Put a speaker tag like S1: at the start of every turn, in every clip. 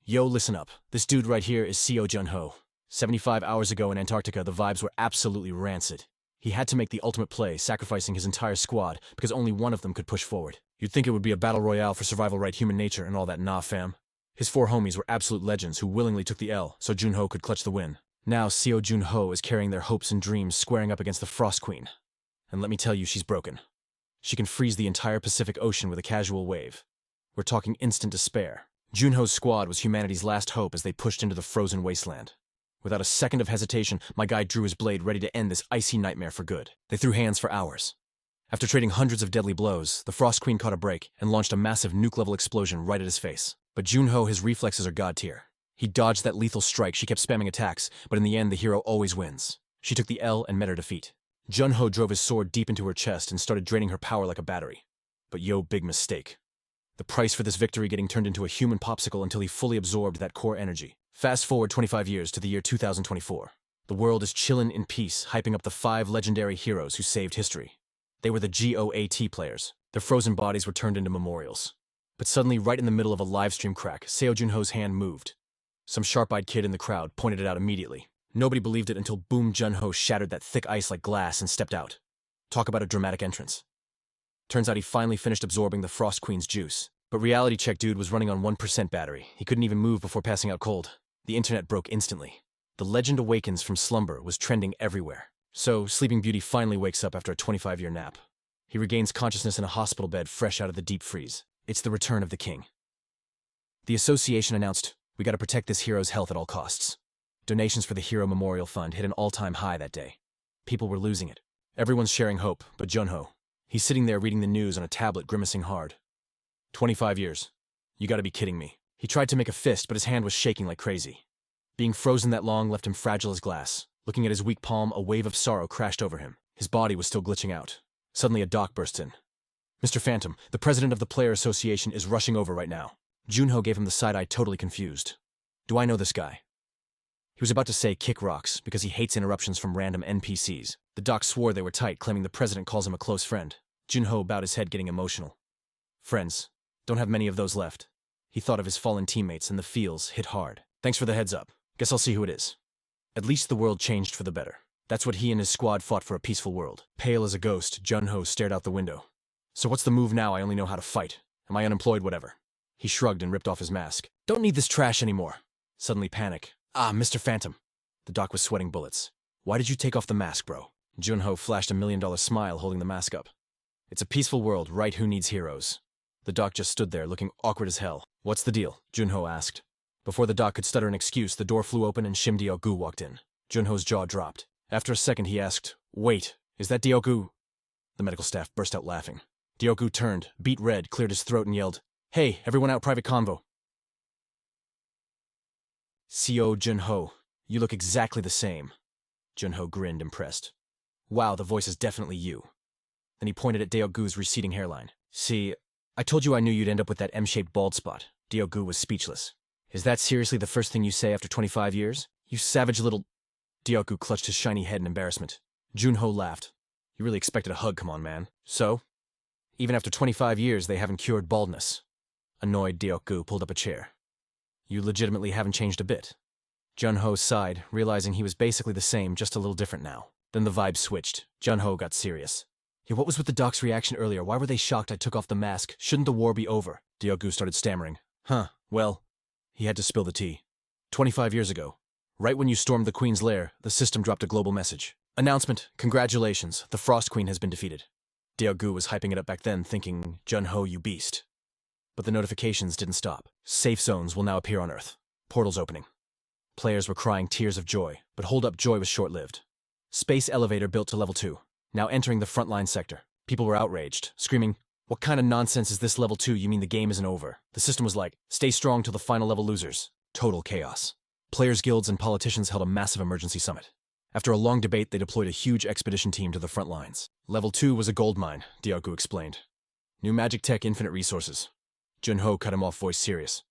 S1: Yo, listen up. This dude right here is Co Jun-ho. 75 hours ago in Antarctica, the vibes were absolutely rancid. He had to make the ultimate play, sacrificing his entire squad, because only one of them could push forward. You'd think it would be a battle royale for survival right human nature and all that, nah fam. His 4 homies were absolute legends who willingly took the L so Jun-ho could clutch the win. Now Co Jun-ho is carrying their hopes and dreams squaring up against the Frost Queen. And let me tell you, she's broken. She can freeze the entire Pacific Ocean with a casual wave. We're talking instant despair. Jun-ho's squad was humanity's last hope as they pushed into the frozen wasteland. Without a second of hesitation, my guy drew his blade ready to end this icy nightmare for good. They threw hands for hours. After trading hundreds of deadly blows, the Frost Queen caught a break and launched a massive nuke-level explosion right at his face. But Jun-ho, his reflexes are god tier. He dodged that lethal strike, she kept spamming attacks, but in the end the hero always wins. She took the L and met her defeat. Jun-ho drove his sword deep into her chest and started draining her power like a battery. But yo, big mistake. The price for this victory getting turned into a human popsicle until he fully absorbed that core energy. Fast forward 25 years to the year 2024. The world is chillin' in peace, hyping up the 5 legendary heroes who saved history. They were the GOAT players. Their frozen bodies were turned into memorials. But suddenly, right in the middle of a livestream crack, Seo Jun-ho's hand moved. Some sharp-eyed kid in the crowd pointed it out immediately. Nobody believed it until Boom Jun-ho shattered that thick ice like glass and stepped out. Talk about a dramatic entrance. Turns out he finally finished absorbing the Frost Queen's juice. But reality check dude was running on 1% battery. He couldn't even move before passing out cold. The internet broke instantly. The legend awakens from slumber was trending everywhere. So, Sleeping Beauty finally wakes up after a 25-year nap. He regains consciousness in a hospital bed fresh out of the deep freeze. It's the return of the king. The association announced, "We gotta protect this hero's health at all costs." Donations for the Hero Memorial Fund hit an all-time high that day. People were losing it. Everyone's sharing hope, but Jun-ho. He's sitting there reading the news on a tablet, grimacing hard. 25 years. You gotta be kidding me. He tried to make a fist, but his hand was shaking like crazy. Being frozen that long left him fragile as glass. Looking at his weak palm, a wave of sorrow crashed over him. His body was still glitching out. Suddenly a doc burst in. "Mr. Phantom, the president of the Player Association is rushing over right now." Jun-ho gave him the side-eye, totally confused. "Do I know this guy?" He was about to say kick rocks because he hates interruptions from random NPCs. The doc swore they were tight, claiming the president calls him a close friend. Jun-ho bowed his head, getting emotional. Friends. Don't have many of those left. He thought of his fallen teammates and the feels hit hard. Thanks for the heads up. Guess I'll see who it is. At least the world changed for the better. That's what he and his squad fought for, a peaceful world. Pale as a ghost, Jun-ho stared out the window. "So what's the move now? I only know how to fight. Am I unemployed? Whatever." He shrugged and ripped off his mask. "Don't need this trash anymore." Suddenly panic. "Ah, Mr. Phantom." The doc was sweating bullets. "Why did you take off the mask, bro?" Jun-ho flashed a $1 million smile holding the mask up. "It's a peaceful world, right? Who needs heroes?" The doc just stood there, looking awkward as hell. "What's the deal?" Jun-ho asked. Before the doc could stutter an excuse, the door flew open and Shim Dio-gu walked in. Jun-ho's jaw dropped. After a second, he asked, "Wait, is that Dio-gu?" The medical staff burst out laughing. Dio-gu turned, beat red, cleared his throat, and yelled, "Hey, everyone out, private convo." Co Jun-ho, you look exactly the same. Jun-ho grinned, impressed. "Wow, the voice is definitely you." Then he pointed at Dio-gu's receding hairline. "See, I told you I knew you'd end up with that M-shaped bald spot." Dio-gu was speechless. "Is that seriously the first thing you say after 25 years? You savage little—" Dio-gu clutched his shiny head in embarrassment. Jun-ho laughed. "You really expected a hug, come on, man." "So?" "Even after 25 years, they haven't cured baldness." Annoyed, Dio-gu pulled up a chair. "You legitimately haven't changed a bit." Jun-ho sighed, realizing he was basically the same, just a little different now. Then the vibe switched. Jun-ho got serious. "Yeah, what was with the doc's reaction earlier? Why were they shocked I took off the mask? Shouldn't the war be over?" Dio-gu started stammering. Well, he had to spill the tea. 25 years ago, right when you stormed the Queen's lair, the system dropped a global message. Announcement, congratulations, the Frost Queen has been defeated. Dio-gu was hyping it up back then, thinking, Jun-ho, you beast. But the notifications didn't stop. Safe zones will now appear on Earth. Portals opening. Players were crying tears of joy, but hold up, joy was short-lived. Space elevator built to level 2. Now entering the frontline sector. People were outraged, screaming, "What kind of nonsense is this level 2? You mean the game isn't over?" The system was like, "Stay strong till the final level losers." Total chaos. Players' guilds and politicians held a massive emergency summit. After a long debate, they deployed a huge expedition team to the front lines. Level 2 was a gold mine, Dio-gu explained. New magic tech, infinite resources. Jun-ho cut him off, voice serious.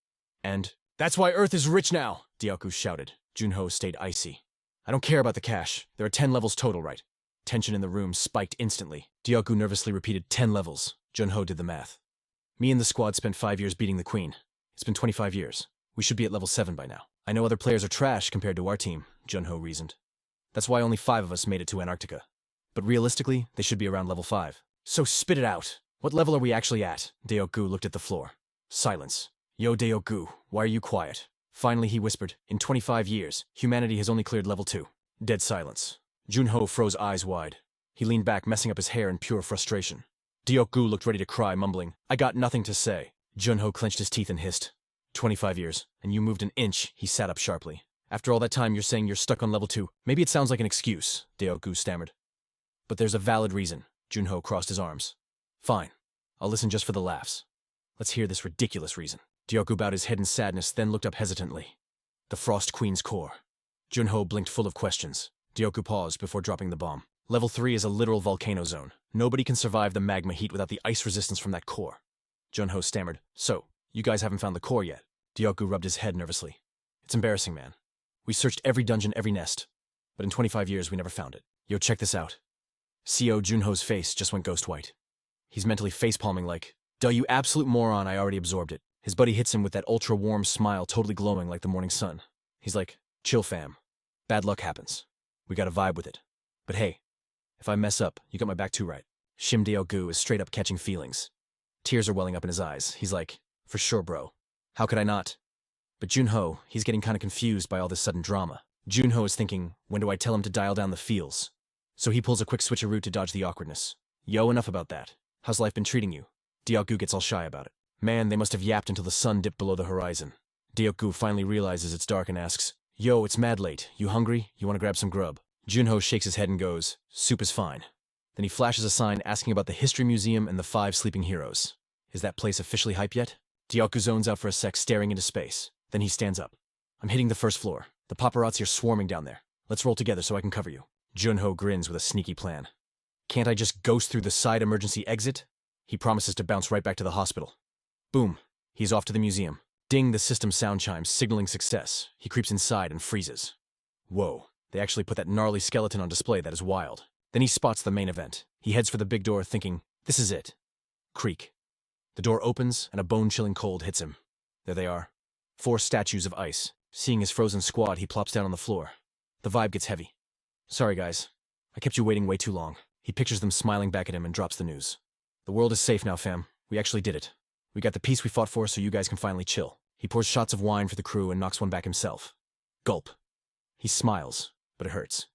S1: "And that's why Earth is rich now," Dio-gu shouted. Jun-ho stayed icy. "I don't care about the cash. There are 10 levels total, right?" Tension in the room spiked instantly. Dio-gu nervously repeated 10 levels. Jun-ho did the math. "Me and the squad spent 5 years beating the Queen. It's been 25 years. We should be at level 7 by now. I know other players are trash compared to our team, Junho reasoned. That's why only 5 of us made it to Antarctica. But realistically, they should be around level 5. So spit it out. What level are we actually at? Deoku looked at the floor. Silence. Yo, Deoku, why are you quiet? Finally, he whispered, in 25 years, humanity has only cleared level 2. Dead silence. Junho froze eyes wide. He leaned back, messing up his hair in pure frustration. Deoku looked ready to cry, mumbling, I got nothing to say. Junho clenched his teeth and hissed. 25 years, and you moved an inch, he sat up sharply. After all that time, you're saying you're stuck on level 2. Maybe it sounds like an excuse, Deoku stammered. But there's a valid reason. Junho crossed his arms. Fine. I'll listen just for the laughs. Let's hear this ridiculous reason. Deoku bowed his head in sadness, then looked up hesitantly. The Frost Queen's core. Junho blinked full of questions. Deoku paused before dropping the bomb. Level 3 is a literal volcano zone. Nobody can survive the magma heat without the ice resistance from that core. Junho stammered. So, you guys haven't found the core yet? Deoku rubbed his head nervously. It's embarrassing, man. We searched every dungeon, every nest. But in 25 years, we never found it. Yo, check this out. CO Junho's face just went ghost white. He's mentally facepalming like, duh, you absolute moron, I already absorbed it. His buddy hits him with that ultra-warm smile, totally glowing like the morning sun. He's like, chill fam. Bad luck happens. We gotta vibe with it. But hey, if I mess up, you got my back too, right? Shim Deoku is straight up catching feelings. Tears are welling up in his eyes. He's like, for sure, bro. How could I not? But Junho, he's getting kinda confused by all this sudden drama. Junho is thinking, when do I tell him to dial down the feels? So he pulls a quick switcheroo to dodge the awkwardness. Yo, enough about that. How's life been treating you? Deoku gets all shy about it. Man, they must have yapped until the sun dipped below the horizon. Deoku finally realizes it's dark and asks, Yo, it's mad late. You hungry? You wanna grab some grub? Junho shakes his head and goes, soup is fine. Then he flashes a sign asking about the History Museum and the 5 Sleeping Heroes. Is that place officially hype yet? Deoku zones out for a sec, staring into space. Then he stands up. I'm hitting the first floor. The paparazzi are swarming down there. Let's roll together so I can cover you. Junho grins with a sneaky plan. Can't I just ghost through the side emergency exit? He promises to bounce right back to the hospital. Boom. He's off to the museum. Ding, the system sound chimes, signaling success. He creeps inside and freezes. Whoa. They actually put that gnarly skeleton on display. That is wild. Then he spots the main event. He heads for the big door thinking, this is it. Creak. The door opens and a bone-chilling cold hits him. There they are. 4 statues of ice. Seeing his frozen squad, he plops down on the floor. The vibe gets heavy. Sorry guys. I kept you waiting way too long. He pictures them smiling back at him and drops the news. The world is safe now, fam. We actually did it. We got the peace we fought for so you guys can finally chill. He pours shots of wine for the crew and knocks one back himself. Gulp. He smiles, but it hurts.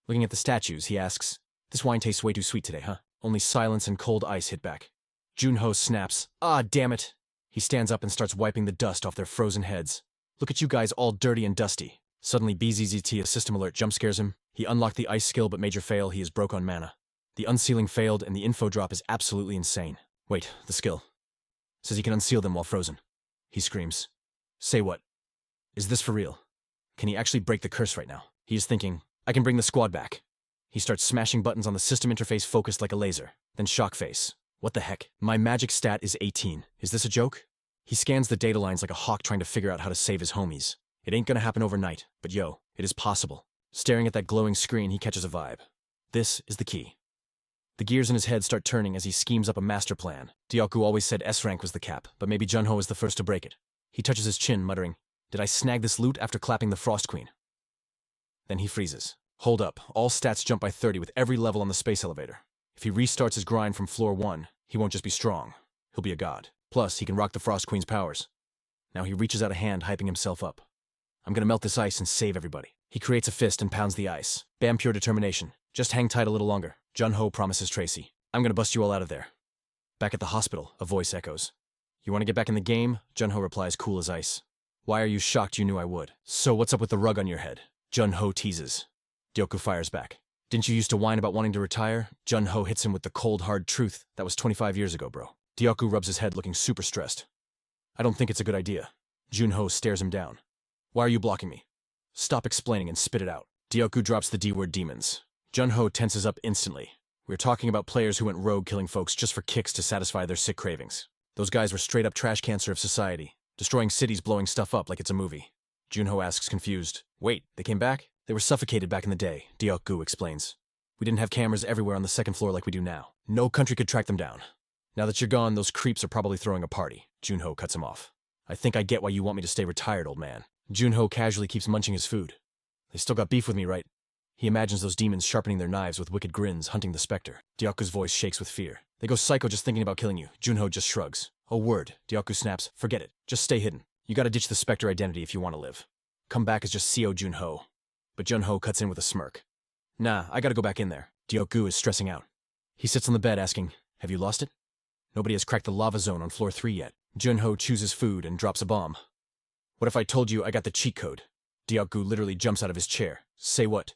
S1: Looking at the statues, he asks, this wine tastes way too sweet today, huh? Only silence and cold ice hit back. Junho snaps, ah, damn it. He stands up and starts wiping the dust off their frozen heads. Look at you guys all dirty and dusty. Suddenly BZZT, a system alert, jump scares him. He unlocked the ice skill but major fail, he is broke on mana. The unsealing failed and the info drop is absolutely insane. Wait, the skill. Says he can unseal them while frozen. He screams. Say what? Is this for real? Can he actually break the curse right now? He is thinking, I can bring the squad back. He starts smashing buttons on the system interface focused like a laser. Then shock face. What the heck? My magic stat is 18. Is this a joke? He scans the data lines like a hawk trying to figure out how to save his homies. It ain't gonna happen overnight, but yo, it is possible. Staring at that glowing screen, he catches a vibe. This is the key. The gears in his head start turning as he schemes up a master plan. Deoku always said S rank was the cap, but maybe Junho is the first to break it. He touches his chin, muttering, did I snag this loot after clapping the Frost Queen? Then he freezes. Hold up, all stats jump by 30 with every level on the space elevator. If he restarts his grind from floor 1, he won't just be strong, he'll be a god. Plus, he can rock the Frost Queen's powers. Now he reaches out a hand, hyping himself up. I'm gonna melt this ice and save everybody. He creates a fist and pounds the ice. Bam, pure determination. Just hang tight a little longer. Junho promises Tracy. I'm gonna bust you all out of there. Back at the hospital, a voice echoes. You wanna get back in the game? Junho replies, cool as ice. Why are you shocked you knew I would? So what's up with the rug on your head? Junho teases. Deoku fires back. Didn't you used to whine about wanting to retire? Junho hits him with the cold, hard truth. That was 25 years ago, bro. Deoku rubs his head looking super stressed. I don't think it's a good idea. Junho stares him down. Why are you blocking me? Stop explaining and spit it out. Deoku drops the D-word demons. Junho tenses up instantly. We're talking about players who went rogue killing folks just for kicks to satisfy their sick cravings. Those guys were straight up trash cancer of society, destroying cities, blowing stuff up like it's a movie. Junho asks, confused. Wait, they came back? They were suffocated back in the day, Deoku explains. We didn't have cameras everywhere on the second floor like we do now. No country could track them down. Now that you're gone, those creeps are probably throwing a party. Junho cuts him off. I think I get why you want me to stay retired, old man. Junho casually keeps munching his food. They still got beef with me, right? He imagines those demons sharpening their knives with wicked grins, hunting the specter. Dyaku's voice shakes with fear. They go psycho just thinking about killing you. Junho just shrugs. Oh, word. Dyaku snaps. Forget it. Just stay hidden. You gotta ditch the specter identity if you want to live. Come back as just Seo Junho. But Junho cuts in with a smirk. Nah, I gotta go back in there. Dyaku is stressing out. He sits on the bed asking, have you lost it? Nobody has cracked the lava zone on floor 3 yet. Junho chews his food and drops a bomb. What if I told you I got the cheat code? Dyaku literally jumps out of his chair. Say what?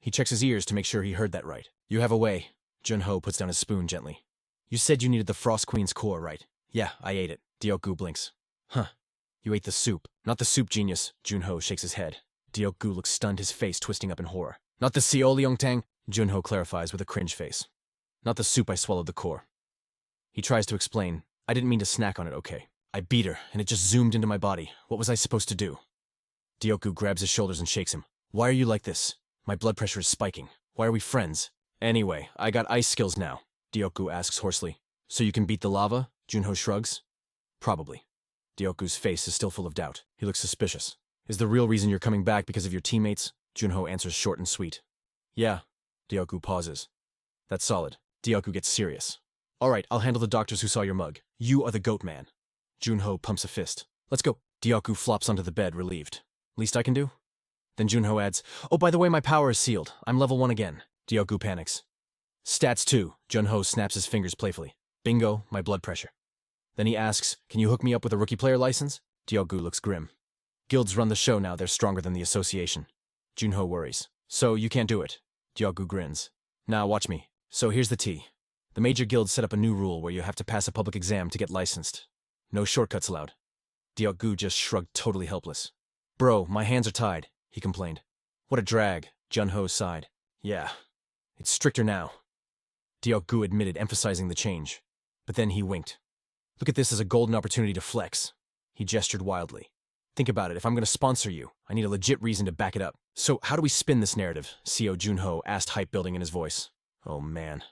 S1: He checks his ears to make sure he heard that right. You have a way. Junho puts down his spoon gently. You said you needed the Frost Queen's core, right? Yeah, I ate it. Dyaku blinks. Huh. You ate the soup. Not the soup, genius. Junho shakes his head. Dyaku looks stunned, his face twisting up in horror. Not the Seoliongtang? Junho clarifies with a cringe face. Not the soup, I swallowed the core. He tries to explain. I didn't mean to snack on it, okay. I beat her, and it just zoomed into my body. What was I supposed to do? Dyaku grabs his shoulders and shakes him. Why are you like this? My blood pressure is spiking. Why are we friends? Anyway, I got ice skills now, Dyaku asks hoarsely. So you can beat the lava? Junho shrugs. Probably. Dyaku's face is still full of doubt. He looks suspicious. Is the real reason you're coming back because of your teammates? Junho answers short and sweet. Yeah. Dyaku pauses. That's solid. Dyaku gets serious. All right, I'll handle the doctors who saw your mug. You are the goat man. Junho pumps a fist. Let's go. Dyaku flops onto the bed, relieved. Least I can do? Then Junho adds, oh, by the way, my power is sealed. I'm level 1 again. Dyaku panics. Stats 2. Junho snaps his fingers playfully. Bingo, my blood pressure. Then he asks, can you hook me up with a rookie player license? Dyaku looks grim. Guilds run the show now, they're stronger than the association. Junho worries. So you can't do it. Dyaku grins. Nah, watch me. So here's the tea. The major guilds set up a new rule where you have to pass a public exam to get licensed. No shortcuts allowed. Dyaku just shrugged, totally helpless. Bro, my hands are tied, he complained. What a drag, Junho sighed. Yeah, it's stricter now. Dyaku admitted, emphasizing the change. But then he winked. Look at this as a golden opportunity to flex. He gestured wildly. Think about it, if I'm going to sponsor you, I need a legit reason to back it up. So how do we spin this narrative? Seo Junho asked, hype building in his voice. Oh man.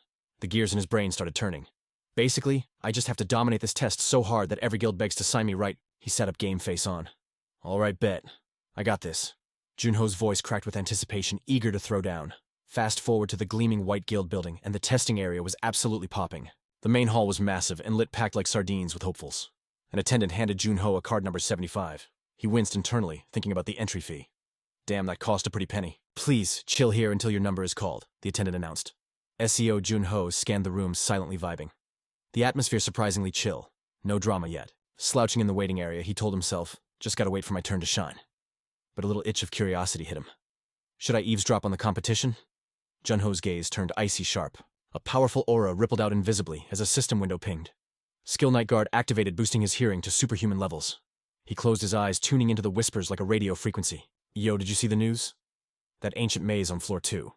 S1: The gears in his brain started turning. Basically, I just have to dominate this test so hard that every guild begs to sign me right. He sat up, game face on. All right, bet. I got this. Junho's voice cracked with anticipation, eager to throw down. Fast forward to the gleaming white guild building, and the testing area was absolutely popping. The main hall was massive and lit packed like sardines with hopefuls. An attendant handed Junho a card number 75. He winced internally, thinking about the entry fee. Damn, that cost a pretty penny. Please, chill here until your number is called, the attendant announced. SEO Junho scanned the room, silently vibing. The atmosphere surprisingly chill. No drama yet. Slouching in the waiting area, he told himself, just gotta wait for my turn to shine. But a little itch of curiosity hit him. Should I eavesdrop on the competition? Junho's gaze turned icy sharp. A powerful aura rippled out invisibly as a system window pinged. Skill Night Guard activated, boosting his hearing to superhuman levels. He closed his eyes, tuning into the whispers like a radio frequency. Yo, did you see the news? That ancient maze on floor 2.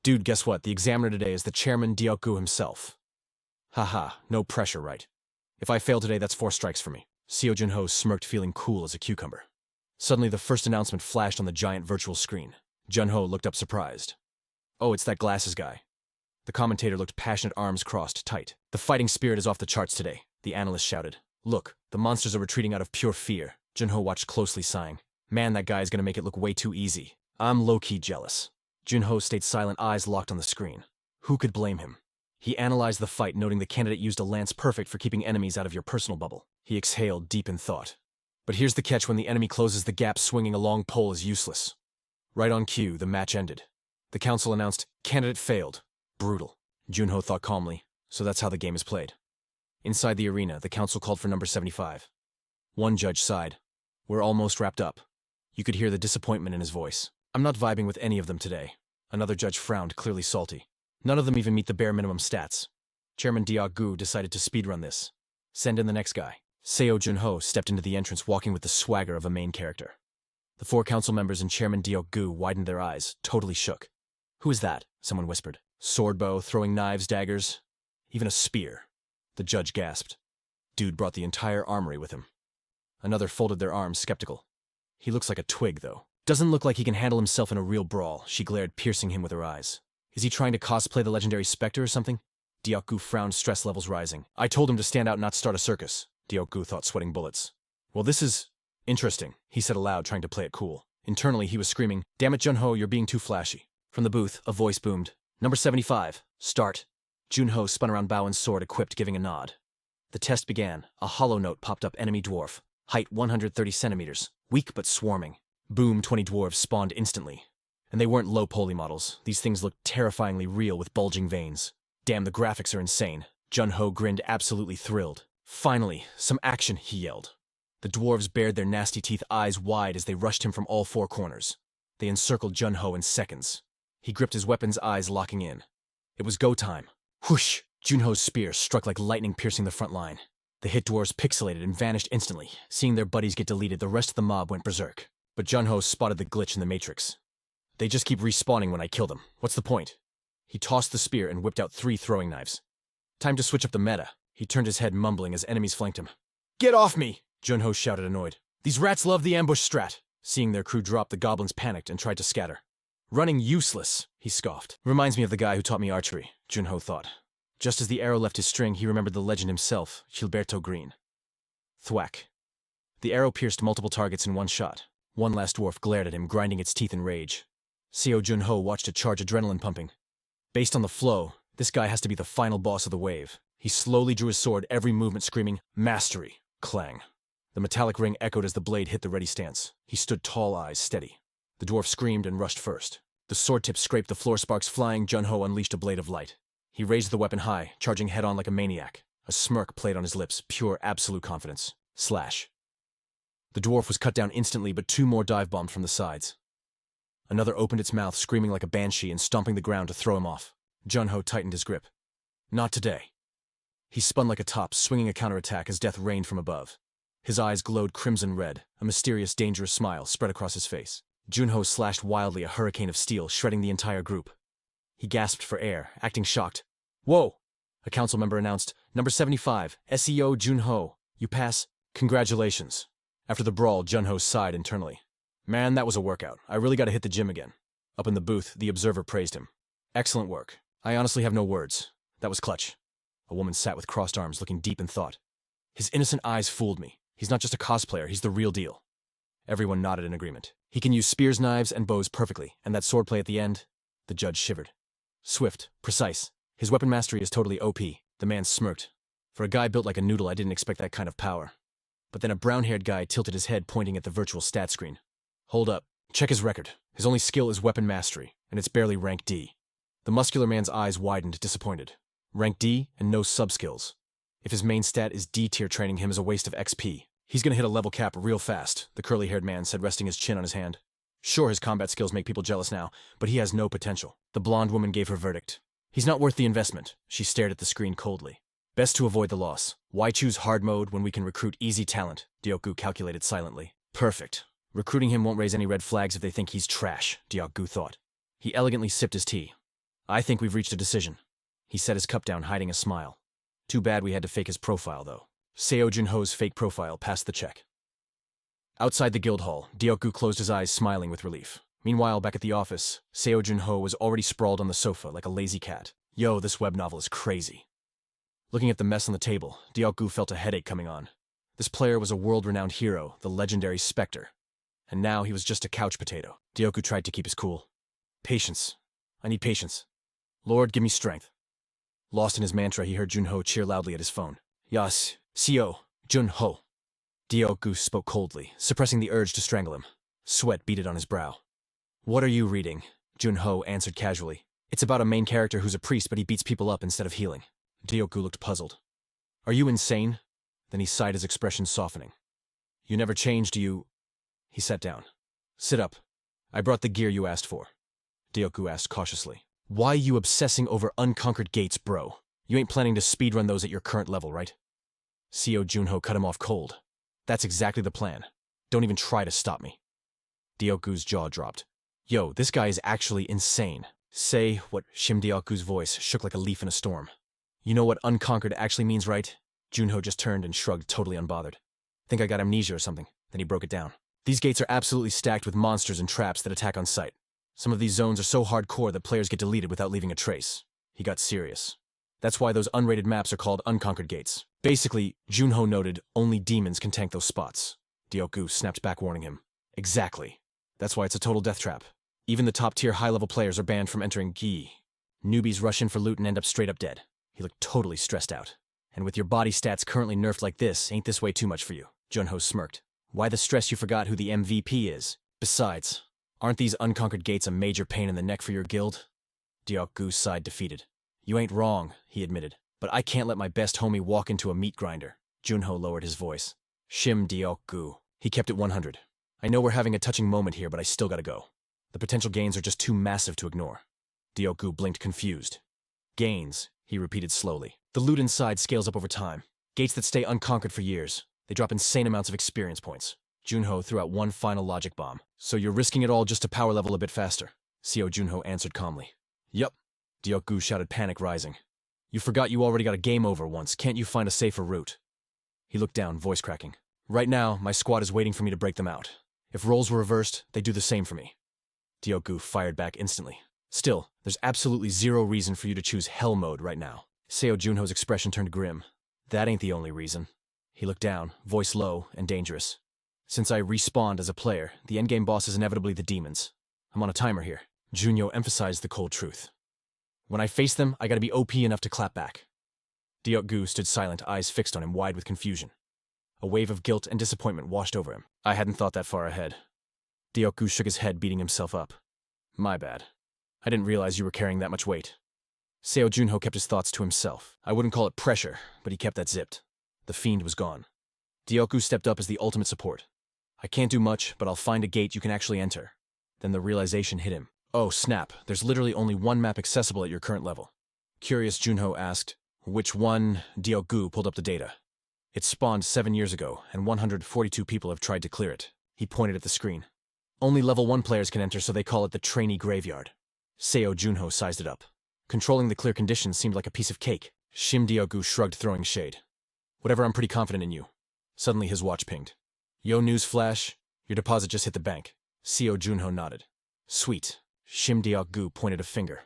S1: Dude, guess what? The examiner today is the chairman Dyaku himself. Haha, no pressure, right? If I fail today, that's 4 strikes for me. Seo Junho smirked, feeling cool as a cucumber. Suddenly, the first announcement flashed on the giant virtual screen. Junho looked up surprised. Oh, it's that glasses guy. The commentator looked passionate, arms crossed, tight. The fighting spirit is off the charts today, the analyst shouted. Look, the monsters are retreating out of pure fear. Junho watched closely, sighing. Man, that guy's gonna make it look way too easy. I'm low-key jealous. Junho stayed silent, eyes locked on the screen. Who could blame him? He analyzed the fight, noting the candidate used a lance perfect for keeping enemies out of your personal bubble. He exhaled, deep in thought. But here's the catch: when the enemy closes the gap, swinging a long pole is useless. Right on cue, the match ended. The council announced, candidate failed. Brutal. Junho thought calmly. So that's how the game is played. Inside the arena, the council called for number 75. One judge sighed. We're almost wrapped up. You could hear the disappointment in his voice. I'm not vibing with any of them today. Another judge frowned, clearly salty. None of them even meet the bare minimum stats. Chairman Dyaku decided to speedrun this. Send in the next guy. Seo Junho stepped into the entrance, walking with the swagger of a main character. The 4 council members and Chairman Dyaku widened their eyes, totally shook. Who is that? Someone whispered. Swordbow, throwing knives, daggers, even a spear. The judge gasped. Dude brought the entire armory with him. Another folded their arms, skeptical. He looks like a twig, though. Doesn't look like he can handle himself in a real brawl, she glared, piercing him with her eyes. Is he trying to cosplay the legendary Spectre or something? Dyaku frowned, stress levels rising. I told him to stand out and not start a circus. Dyaku thought, sweating bullets. Well, this is interesting, he said aloud, trying to play it cool. Internally, he was screaming, "Damn it, Junho, you're being too flashy." From the booth, a voice boomed, "Number 75, start." Junho spun around Bowen's sword equipped, giving a nod. The test began. A hollow note popped up: enemy dwarf. Height 130 centimeters. Weak but swarming. Boom, 20 dwarves spawned instantly. And they weren't low poly models. These things looked terrifyingly real with bulging veins. Damn, the graphics are insane. Junho grinned, absolutely thrilled. Finally, some action, he yelled. The dwarves bared their nasty teeth, eyes wide, as they rushed him from all four corners. They encircled Junho in seconds. He gripped his weapons, eyes locking in. It was go time. Whoosh! Junho's spear struck like lightning, piercing the front line. The hit dwarves pixelated and vanished instantly. Seeing their buddies get deleted, the rest of the mob went berserk. But Junho spotted the glitch in the matrix. They just keep respawning when I kill them. What's the point? He tossed the spear and whipped out 3 throwing knives. Time to switch up the meta. He turned his head, mumbling as enemies flanked him. "Get off me!" Junho shouted, annoyed. "These rats love the ambush strat." Seeing their crew drop, the goblins panicked and tried to scatter. "Running useless," he scoffed. "Reminds me of the guy who taught me archery," Junho thought. Just as the arrow left his string, he remembered the legend himself, Gilberto Green. Thwack. The arrow pierced multiple targets in one shot. One last dwarf glared at him, grinding its teeth in rage. Seo Junho watched a charge, adrenaline pumping. Based on the flow, this guy has to be the final boss of the wave. He slowly drew his sword, every movement screaming, "Mastery!" Clang. The metallic ring echoed as the blade hit the ready stance. He stood tall, eyes steady. The dwarf screamed and rushed first. The sword tip scraped the floor, sparks flying. Junho unleashed a blade of light. He raised the weapon high, charging head-on like a maniac. A smirk played on his lips, pure, absolute confidence. Slash. The dwarf was cut down instantly, but 2 more dive-bombed from the sides. Another opened its mouth, screaming like a banshee and stomping the ground to throw him off. Junho tightened his grip. Not today. He spun like a top, swinging a counterattack as death rained from above. His eyes glowed crimson red. A mysterious, dangerous smile spread across his face. Junho slashed wildly, a hurricane of steel, shredding the entire group. He gasped for air, acting shocked. "Whoa!" A council member announced. "Number 75, SEO Junho. You pass. Congratulations." After the brawl, Junho sighed internally. "Man, that was a workout. I really gotta hit the gym again." Up in the booth, the observer praised him. "Excellent work. I honestly have no words. That was clutch." A woman sat with crossed arms, looking deep in thought. "His innocent eyes fooled me. He's not just a cosplayer, he's the real deal." Everyone nodded in agreement. "He can use spears, knives, and bows perfectly, and that swordplay at the end." The judge shivered. "Swift, precise. His weapon mastery is totally OP." The man smirked. "For a guy built like a noodle, I didn't expect that kind of power." But then a brown-haired guy tilted his head, pointing at the virtual stat screen. "Hold up. Check his record. His only skill is weapon mastery, and it's barely rank D." The muscular man's eyes widened, disappointed. Rank D and no sub-skills. If his main stat is D tier, training him is a waste of XP. "He's gonna hit a level cap real fast," the curly-haired man said, resting his chin on his hand. "Sure, his combat skills make people jealous now, but he has no potential." The blonde woman gave her verdict. "He's not worth the investment." She stared at the screen coldly. "Best to avoid the loss. Why choose hard mode when we can recruit easy talent?" Diokgu calculated silently. "Perfect. Recruiting him won't raise any red flags if they think he's trash," Diokgu thought. He elegantly sipped his tea. "I think we've reached a decision." He set his cup down, hiding a smile. "Too bad we had to fake his profile, though." Seo Junho's fake profile passed the check. Outside the guild hall, Diokgu closed his eyes, smiling with relief. Meanwhile, back at the office, Seo Junho was already sprawled on the sofa like a lazy cat. Yo, this web novel is crazy. Looking at the mess on the table, Diokgu felt a headache coming on. This player was a world-renowned hero, the legendary Spectre. And now he was just a couch potato. Diokgu tried to keep his cool. "Patience. I need patience. Lord, give me strength." Lost in his mantra, he heard Junho cheer loudly at his phone. "Yas, Seo, Junho." Diokgu spoke coldly, suppressing the urge to strangle him. Sweat beaded on his brow. "What are you reading?" Junho answered casually. "It's about a main character who's a priest, but he beats people up instead of healing." Diokgu looked puzzled. "Are you insane?" Then he sighed, his expression softening. "You never change, do you?" He sat down. "Sit up. I brought the gear you asked for." Diokgu asked cautiously. "Why you obsessing over unconquered gates, bro? You ain't planning to speedrun those at your current level, right?" Seo Junho cut him off cold. "That's exactly the plan. Don't even try to stop me." Diokgu's jaw dropped. "Yo, this guy is actually insane." "Say what?" Shim Diokgu's voice shook like a leaf in a storm. "You know what unconquered actually means, right?" Junho just turned and shrugged, totally unbothered. "Think I got amnesia or something." Then he broke it down. "These gates are absolutely stacked with monsters and traps that attack on sight. Some of these zones are so hardcore that players get deleted without leaving a trace." He got serious. "That's why those unrated maps are called unconquered gates. Basically, Junho noted, only demons can tank those spots. Diok-gu snapped back, warning him. Exactly. That's why it's a total death trap. Even the top-tier high-level players are banned from entering Gi. Newbies rush in for loot and end up straight up dead. He looked totally stressed out. And with your body stats currently nerfed like this, ain't this way too much for you? Junho smirked. Why the stress you forgot who the MVP is? Besides, aren't these unconquered gates a major pain in the neck for your guild? Diok-gu sighed defeated. You ain't wrong, he admitted. But I can't let my best homie walk into a meat grinder. Junho lowered his voice. Shim Diok-gu. He kept it 100. I know we're having a touching moment here, but I still gotta go. The potential gains are just too massive to ignore. Diok-gu blinked confused. Gains, he repeated slowly. The loot inside scales up over time. Gates that stay unconquered for years. They drop insane amounts of experience points. Junho threw out one final logic bomb. So you're risking it all just to power level a bit faster? Seo Junho answered calmly. Yup. Diok-gu shouted, panic rising. You forgot you already got a game over once. Can't you find a safer route? He looked down, voice cracking. Right now, my squad is waiting for me to break them out. If roles were reversed, they'd do the same for me. Diok-gu fired back instantly. Still, there's absolutely zero reason for you to choose hell mode right now. Seo Junho's expression turned grim. That ain't the only reason. He looked down, voice low and dangerous. Since I respawned as a player, the endgame boss is inevitably the demons. I'm on a timer here. Junho emphasized the cold truth. When I face them, I gotta be OP enough to clap back. Diok-gu stood silent, eyes fixed on him, wide with confusion. A wave of guilt and disappointment washed over him. I hadn't thought that far ahead. Diok-gu shook his head, beating himself up. My bad. I didn't realize you were carrying that much weight. Seo Junho kept his thoughts to himself. I wouldn't call it pressure, but he kept that zipped. The fiend was gone. Diok-gu stepped up as the ultimate support. I can't do much, but I'll find a gate you can actually enter. Then the realization hit him. Oh, snap. There's literally only one map accessible at your current level. Curious, Junho asked. Which one? Diok-gu pulled up the data. It spawned 7 years ago, and 142 people have tried to clear it. He pointed at the screen. Only level 1 players can enter, so they call it the trainee graveyard. Seo Junho sized it up. Controlling the clear conditions seemed like a piece of cake. Shim Diok-gu shrugged, throwing shade. Whatever, I'm pretty confident in you. Suddenly his watch pinged. Yo, news flash. Your deposit just hit the bank. Seo Junho nodded. Sweet. Shim Diok-gu pointed a finger.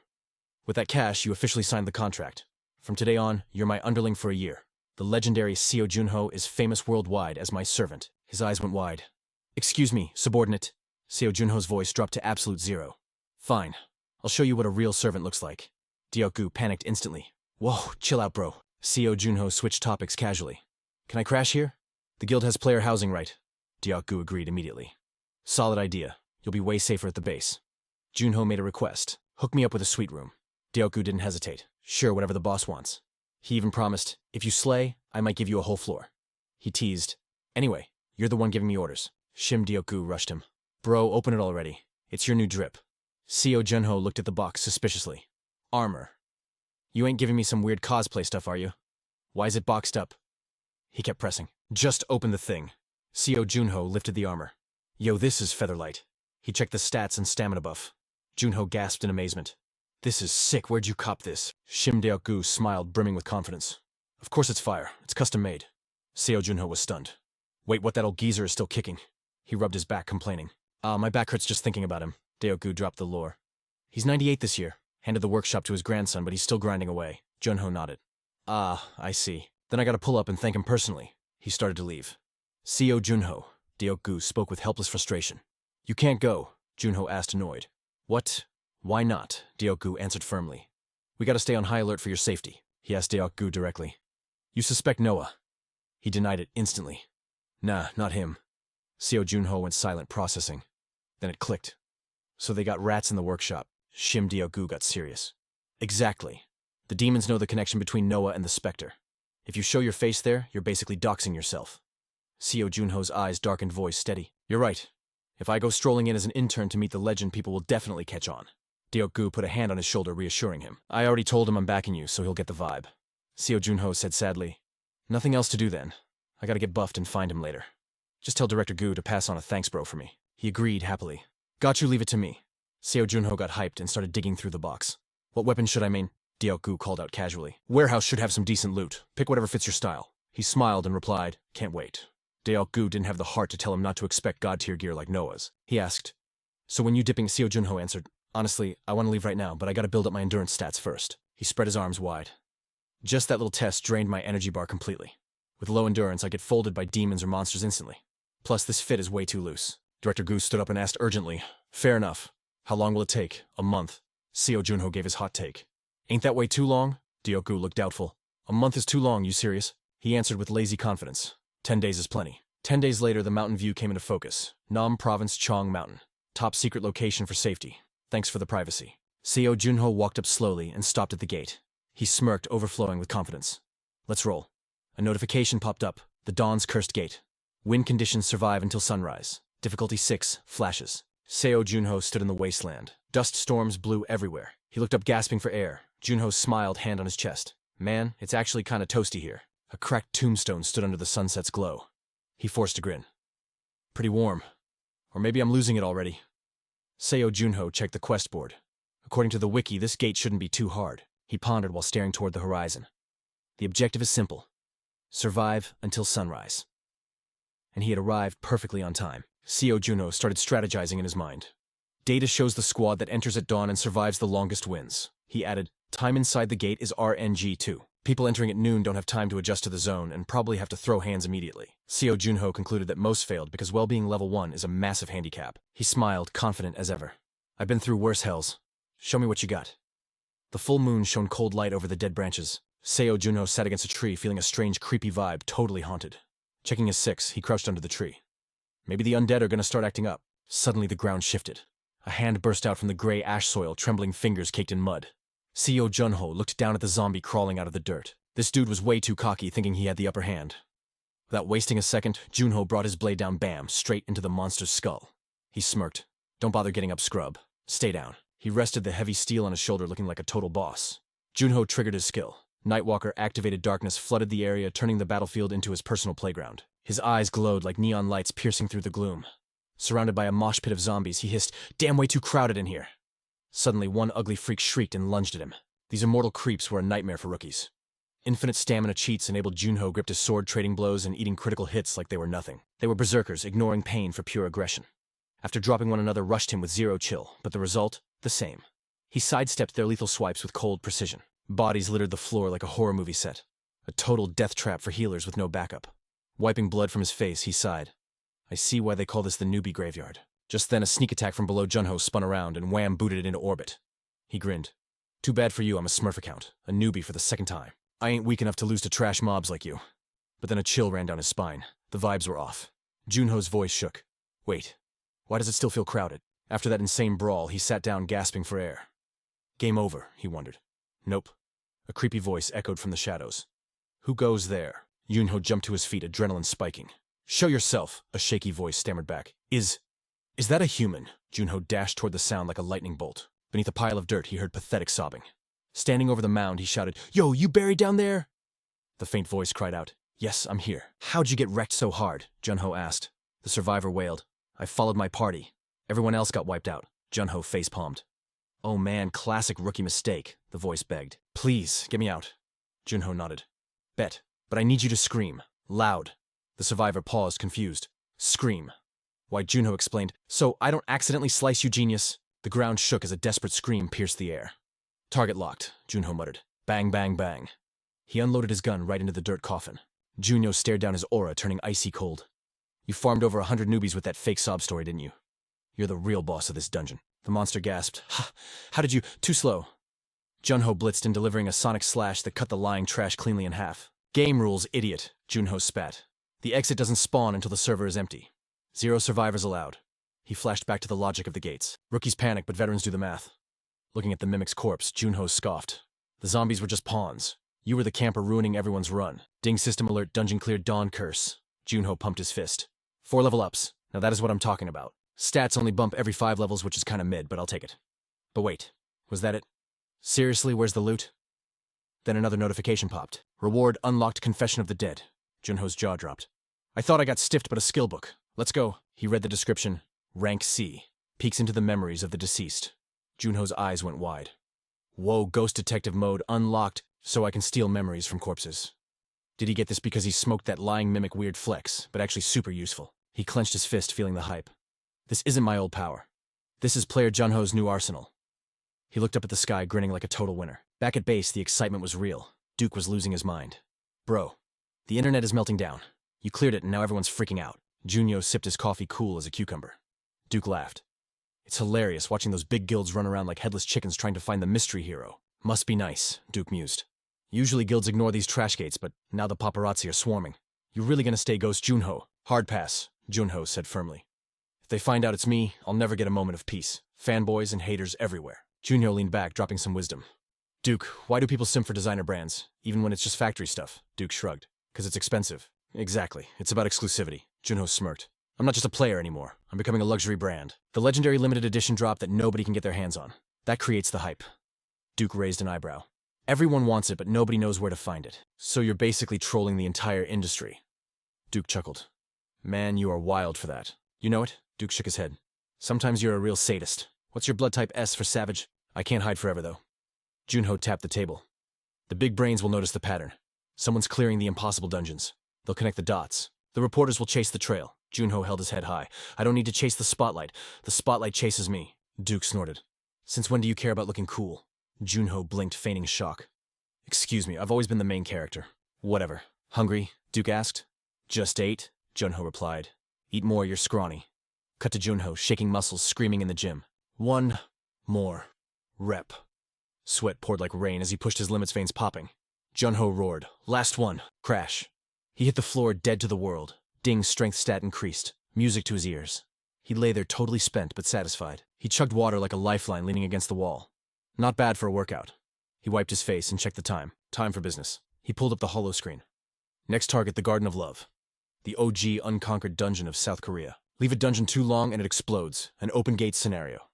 S1: With that cash, you officially signed the contract. From today on, you're my underling for a year. The legendary Seo Junho is famous worldwide as my servant. His eyes went wide. Excuse me, subordinate. Seo Junho's voice dropped to absolute zero. Fine. I'll show you what a real servant looks like. Diok-gu panicked instantly. Whoa, chill out, bro. Seo Junho switched topics casually. Can I crash here? The guild has player housing, right? Diok-gu agreed immediately. Solid idea. You'll be way safer at the base. Junho made a request. Hook me up with a suite room. Diok-gu didn't hesitate. Sure, whatever the boss wants. He even promised, if you slay, I might give you a whole floor. He teased. Anyway, you're the one giving me orders. Shim Diok-gu rushed him. Bro, open it already. It's your new drip. Seo Junho looked at the box suspiciously. Armor. You ain't giving me some weird cosplay stuff, are you? Why is it boxed up? He kept pressing. Just open the thing. Seo Junho lifted the armor. Yo, this is Featherlight. He checked the stats and stamina buff. Junho gasped in amazement. This is sick, where'd you cop this? Shim Diok-gu smiled, brimming with confidence. Of course it's fire, it's custom made. Seo Junho was stunned. Wait, what, that old geezer is still kicking? He rubbed his back, complaining. My back hurts just thinking about him. Diok-gu dropped the lore. He's 98 this year. Handed the workshop to his grandson, but he's still grinding away. Junho nodded. Ah, I see. Then I gotta pull up and thank him personally. He started to leave. Seo Junho. Diok-gu spoke with helpless frustration. You can't go, Junho asked, annoyed. What? Why not? Diok-gu answered firmly. We gotta stay on high alert for your safety, he asked Diok-gu directly. You suspect Noah? He denied it instantly. Nah, not him. Seo Junho went silent, processing. Then it clicked. So they got rats in the workshop. Shim Diok-gu got serious. Exactly. The demons know the connection between Noah and the Spectre. If you show your face there, you're basically doxing yourself. Seo Junho's eyes darkened, voice steady. You're right. If I go strolling in as an intern to meet the legend, people will definitely catch on. Diok-gu put a hand on his shoulder, reassuring him. I already told him I'm backing you, so he'll get the vibe. Seo Junho said sadly. Nothing else to do then. I gotta get buffed and find him later. Just tell Director Gu to pass on a thanks bro for me. He agreed happily. Got you, leave it to me. Seo Junho got hyped and started digging through the box. What weapon should I main? Diok-gu called out casually. Warehouse should have some decent loot. Pick whatever fits your style. He smiled and replied, can't wait. Diok-gu didn't have the heart to tell him not to expect god-tier gear like Noah's. He asked, so when you dipping? Seo Junho answered, honestly, I want to leave right now, but I gotta build up my endurance stats first. He spread his arms wide. Just that little test drained my energy bar completely. With low endurance, I get folded by demons or monsters instantly. Plus, this fit is way too loose. Director Goose stood up and asked urgently, "Fair enough. How long will it take? A month?" Seo Junho gave his hot take. "Ain't that way too long?" Dioku looked doubtful. "A month is too long, you serious?" He answered with lazy confidence. 10 days is plenty. 10 days later, the mountain view came into focus. Nam Province, Chong Mountain. Top secret location for safety. Thanks for the privacy. Seo Junho walked up slowly and stopped at the gate. He smirked, overflowing with confidence. "Let's roll." A notification popped up. The Dawn's cursed gate. Wind conditions survive until sunrise. Difficulty 6, flashes. Seo Junho stood in the wasteland. Dust storms blew everywhere. He looked up, gasping for air. Junho smiled, hand on his chest. "Man, it's actually kinda toasty here." A cracked tombstone stood under the sunset's glow. He forced a grin. "Pretty warm. Or maybe I'm losing it already." Seo Junho checked the quest board. According to the wiki, this gate shouldn't be too hard. He pondered while staring toward the horizon. The objective is simple. Survive until sunrise. And he had arrived perfectly on time. Seo Junho started strategizing in his mind. Data shows the squad that enters at dawn and survives the longest wins. He added, time inside the gate is RNG2. People entering at noon don't have time to adjust to the zone and probably have to throw hands immediately. Seo Junho concluded that most failed because well-being level 1 is a massive handicap. He smiled, confident as ever. "I've been through worse hells. Show me what you got." The full moon shone cold light over the dead branches. Seo Junho sat against a tree, feeling a strange, creepy vibe, totally haunted. Checking his 6, he crouched under the tree. Maybe the undead are gonna start acting up. Suddenly the ground shifted. A hand burst out from the gray ash soil, trembling fingers caked in mud. Seo Junho looked down at the zombie crawling out of the dirt. This dude was way too cocky, thinking he had the upper hand. Without wasting a second, Junho brought his blade down, bam, straight into the monster's skull. He smirked. "Don't bother getting up, scrub. Stay down." He rested the heavy steel on his shoulder, looking like a total boss. Junho triggered his skill. Nightwalker activated darkness flooded the area, turning the battlefield into his personal playground. His eyes glowed like neon lights piercing through the gloom. Surrounded by a mosh pit of zombies, he hissed, "Damn, way too crowded in here." Suddenly, one ugly freak shrieked and lunged at him. These immortal creeps were a nightmare for rookies. Infinite stamina cheats enabled Junho gripped his sword, trading blows and eating critical hits like they were nothing. They were berserkers, ignoring pain for pure aggression. After dropping one another, rushed him with zero chill, but the result, the same. He sidestepped their lethal swipes with cold precision. Bodies littered the floor like a horror movie set. A total death trap for healers with no backup. Wiping blood from his face, he sighed. "I see why they call this the newbie graveyard." Just then, a sneak attack from below Junho spun around and wham booted it into orbit. He grinned. "Too bad for you, I'm a Smurf account. A newbie for the second time. I ain't weak enough to lose to trash mobs like you." But then a chill ran down his spine. The vibes were off. Junho's voice shook. "Wait, why does it still feel crowded?" After that insane brawl, he sat down gasping for air. "Game over," he wondered. "Nope." A creepy voice echoed from the shadows. "Who goes there?" Junho jumped to his feet, adrenaline spiking. "Show yourself," a shaky voice stammered back. Is that a human?" Junho dashed toward the sound like a lightning bolt. Beneath a pile of dirt, he heard pathetic sobbing. Standing over the mound, he shouted, "Yo, you buried down there?" The faint voice cried out, "Yes, I'm here." "How'd you get wrecked so hard?" Junho asked. The survivor wailed, "I followed my party. Everyone else got wiped out." Junho facepalmed. "Oh man, classic rookie mistake," the voice begged. "Please, get me out." Junho nodded. "Bet, but I need you to scream. Loud." The survivor paused, confused. "Scream." Why, Junho explained, "So I don't accidentally slice you, genius." The ground shook as a desperate scream pierced the air. "Target locked," Junho muttered. Bang, bang, bang. He unloaded his gun right into the dirt coffin. Junho stared down his aura, turning icy cold. "You farmed over 100 newbies with that fake sob story, didn't you? You're the real boss of this dungeon." The monster gasped. How did you— Too slow." Junho blitzed in, delivering a sonic slash that cut the lying trash cleanly in half. "Game rules, idiot," Junho spat. "The exit doesn't spawn until the server is empty. 0 survivors allowed." He flashed back to the logic of the gates. Rookies panic, but veterans do the math. Looking at the mimic's corpse, Junho scoffed. "The zombies were just pawns. You were the camper ruining everyone's run. Ding system alert, dungeon cleared, dawn curse." Junho pumped his fist. 4 level ups. Now that is what I'm talking about. Stats only bump every 5 levels, which is kinda mid, but I'll take it. But wait, was that it? Seriously, where's the loot? Then another notification popped. Reward unlocked, Confession of the Dead. Junho's jaw dropped. "I thought I got stiffed, but a skill book. Let's go." He read the description. Rank C. Peeks into the memories of the deceased. Junho's eyes went wide. Whoa, ghost detective mode unlocked, so I can steal memories from corpses. Did he get this because he smoked that lying mimic weird flex, but actually super useful? He clenched his fist, feeling the hype. This isn't my old power. This is player Junho's new arsenal. He looked up at the sky, grinning like a total winner. Back at base, the excitement was real. Duke was losing his mind. "Bro, the internet is melting down. You cleared it and now everyone's freaking out." Junho sipped his coffee cool as a cucumber. Duke laughed. It's hilarious watching those big guilds run around like headless chickens trying to find the mystery hero. Must be nice, Duke mused. Usually guilds ignore these trash gates, but now the paparazzi are swarming. You really gonna stay Ghost Junho? Hard pass, Junho said firmly. If they find out it's me, I'll never get a moment of peace. Fanboys and haters everywhere. Junho leaned back, dropping some wisdom. Duke, why do people simp for designer brands, even when it's just factory stuff? Duke shrugged. 'Cause it's expensive. Exactly. It's about exclusivity. Junho smirked. I'm not just a player anymore. I'm becoming a luxury brand. The legendary limited edition drop that nobody can get their hands on. That creates the hype. Duke raised an eyebrow. Everyone wants it, but nobody knows where to find it. So you're basically trolling the entire industry. Duke chuckled. Man, you are wild for that. You know it? Duke shook his head. Sometimes you're a real sadist. What's your blood type? S for savage? I can't hide forever, though. Junho tapped the table. The big brains will notice the pattern. Someone's clearing the impossible dungeons. They'll connect the dots. The reporters will chase the trail. Junho held his head high. I don't need to chase the spotlight. The spotlight chases me. Duke snorted. Since when do you care about looking cool? Junho blinked, feigning shock. Excuse me, I've always been the main character. Whatever. Hungry? Duke asked. Just ate, Junho replied. Eat more, you're scrawny. Cut to Junho, shaking muscles, screaming in the gym. One more rep. Sweat poured like rain as he pushed his limits, veins popping. Junho roared. Last one. Crash. He hit the floor, dead to the world. Ding's strength stat increased. Music to his ears. He lay there totally spent but satisfied. He chugged water like a lifeline leaning against the wall. Not bad for a workout. He wiped his face and checked the time. Time for business. He pulled up the holo screen. Next target, the Garden of Love. The OG unconquered dungeon of South Korea. Leave a dungeon too long and it explodes. An open gate scenario.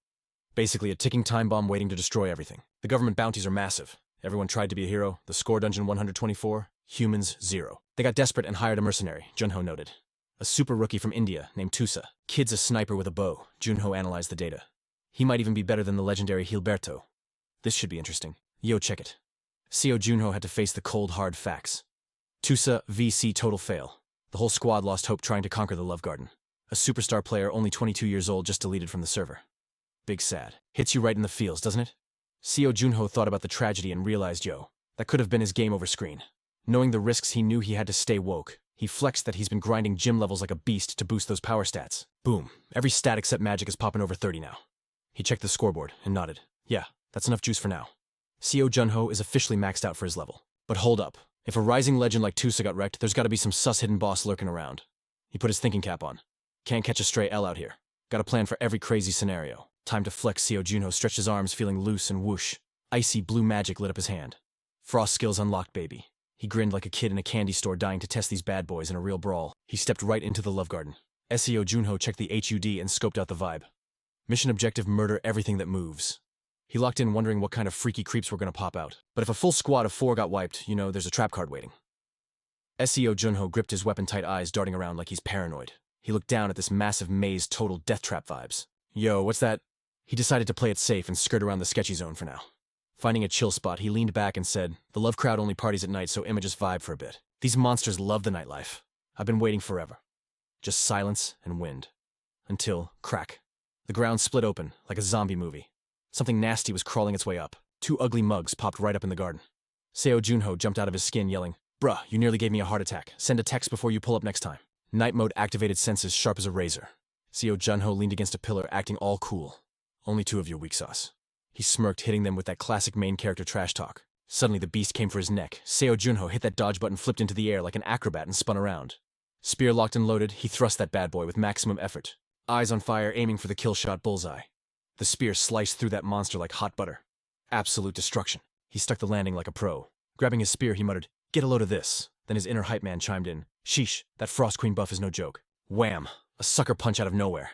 S1: Basically a ticking time bomb waiting to destroy everything. The government bounties are massive. Everyone tried to be a hero. The score dungeon 124, humans 0. They got desperate and hired a mercenary, Junho noted. A super rookie from India named Tusa. Kid's a sniper with a bow. Junho analyzed the data. He might even be better than the legendary Gilberto. This should be interesting. Yo, check it. CO Junho had to face the cold, hard facts. Tusa VC total fail. The whole squad lost hope trying to conquer the Love Garden. A superstar player, only 22 years old, just deleted from the server. Big sad. Hits you right in the feels, doesn't it? CO Junho thought about the tragedy and realized, that could have been his game over screen. Knowing the risks, he knew he had to stay woke. He flexed that he's been grinding gym levels like a beast to boost those power stats. Boom. Every stat except magic is popping over 30 now. He checked the scoreboard and nodded. Yeah, that's enough juice for now. CO Junho is officially maxed out for his level. But hold up. If a rising legend like Tusa got wrecked, there's gotta be some sus hidden boss lurking around. He put his thinking cap on. Can't catch a stray L out here. Got a plan for every crazy scenario. Time to flex. CO Junho stretched his arms, feeling loose, and whoosh. Icy blue magic lit up his hand. Frost skills unlocked, baby. He grinned like a kid in a candy store dying to test these bad boys in a real brawl. He stepped right into the Love Garden. SEO Junho checked the HUD and scoped out the vibe. Mission objective: murder everything that moves. He locked in, wondering what kind of freaky creeps were gonna pop out. But if a full squad of 4 got wiped, there's a trap card waiting. SEO Junho gripped his weapon-tight eyes, darting around like he's paranoid. He looked down at this massive maze, total death trap vibes. Yo, what's that? He decided to play it safe and skirt around the sketchy zone for now. Finding a chill spot, he leaned back and said, the Love crowd only parties at night, so I'ma just vibe for a bit. These monsters love the nightlife. I've been waiting forever. Just silence and wind. Until, crack. The ground split open, like a zombie movie. Something nasty was crawling its way up. 2 ugly mugs popped right up in the garden. Seo Junho jumped out of his skin, yelling, Bruh, you nearly gave me a heart attack. Send a text before you pull up next time. Night mode activated, senses sharp as a razor. Seo Junho leaned against a pillar, acting all cool. Only 2 of your weak sauce. He smirked, hitting them with that classic main character trash talk. Suddenly the beast came for his neck. Seo Junho hit that dodge button, flipped into the air like an acrobat, and spun around. Spear locked and loaded, he thrust that bad boy with maximum effort. Eyes on fire, aiming for the kill shot bullseye. The spear sliced through that monster like hot butter. Absolute destruction. He stuck the landing like a pro. Grabbing his spear, he muttered, Get a load of this. Then his inner hype man chimed in. Sheesh, that Frost Queen buff is no joke. Wham! A sucker punch out of nowhere.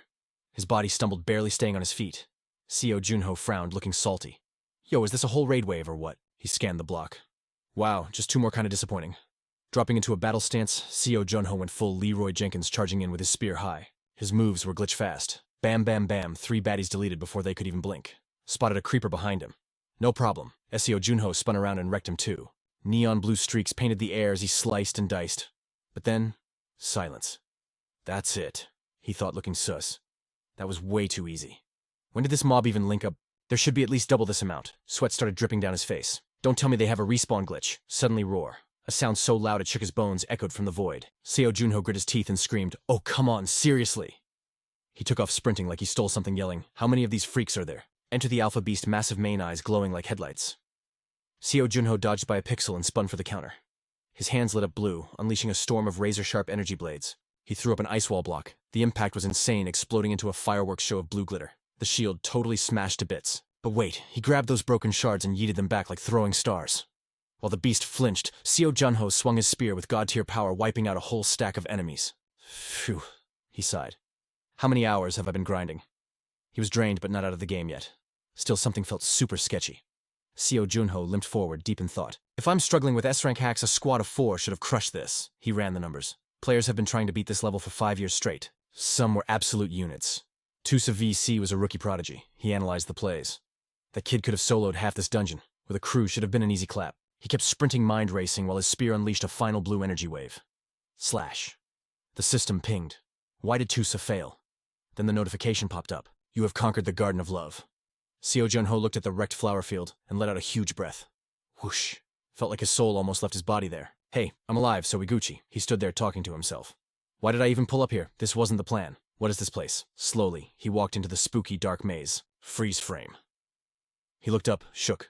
S1: His body stumbled, barely staying on his feet. Seo Junho frowned, looking salty. Yo, is this a whole raid wave or what? He scanned the block. Wow, just 2 more kinda disappointing. Dropping into a battle stance, Seo Junho went full Leroy Jenkins, charging in with his spear high. His moves were glitch fast. Bam, bam, bam, 3 baddies deleted before they could even blink. Spotted a creeper behind him. No problem. Seo Junho spun around and wrecked him too. Neon blue streaks painted the air as he sliced and diced. But then, silence. That's it, he thought, looking sus. That was way too easy. When did this mob even link up? There should be at least double this amount. Sweat started dripping down his face. Don't tell me they have a respawn glitch. Suddenly roar. A sound so loud it shook his bones echoed from the void. Seo Junho grit his teeth and screamed, "Oh, come on, seriously!" He took off sprinting like he stole something, yelling, "How many of these freaks are there?" Enter the alpha beast, massive main eyes glowing like headlights. Seo Junho dodged by a pixel and spun for the counter. His hands lit up blue, unleashing a storm of razor-sharp energy blades. He threw up an ice wall block. The impact was insane, exploding into a fireworks show of blue glitter. The shield totally smashed to bits. But wait, he grabbed those broken shards and yeeted them back like throwing stars. While the beast flinched, Seo Junho swung his spear with god-tier power, wiping out a whole stack of enemies. Phew, he sighed. How many hours have I been grinding? He was drained but not out of the game yet. Still, something felt super sketchy. Seo Junho limped forward, deep in thought. If I'm struggling with S-rank hacks, a squad of 4 should have crushed this. He ran the numbers. Players have been trying to beat this level for 5 years straight. Some were absolute units. Tusa VC was a rookie prodigy. He analyzed the plays. That kid could have soloed half this dungeon. With a crew, should have been an easy clap. He kept sprinting, mind racing, while his spear unleashed a final blue energy wave. Slash. The system pinged. Why did Tusa fail? Then the notification popped up. You have conquered the Garden of Love. Seo Junho looked at the wrecked flower field and let out a huge breath. Whoosh. Felt like his soul almost left his body there. Hey, I'm alive, so we Gucci. He stood there talking to himself. Why did I even pull up here? This wasn't the plan. What is this place? Slowly, he walked into the spooky dark maze. Freeze frame. He looked up, shook.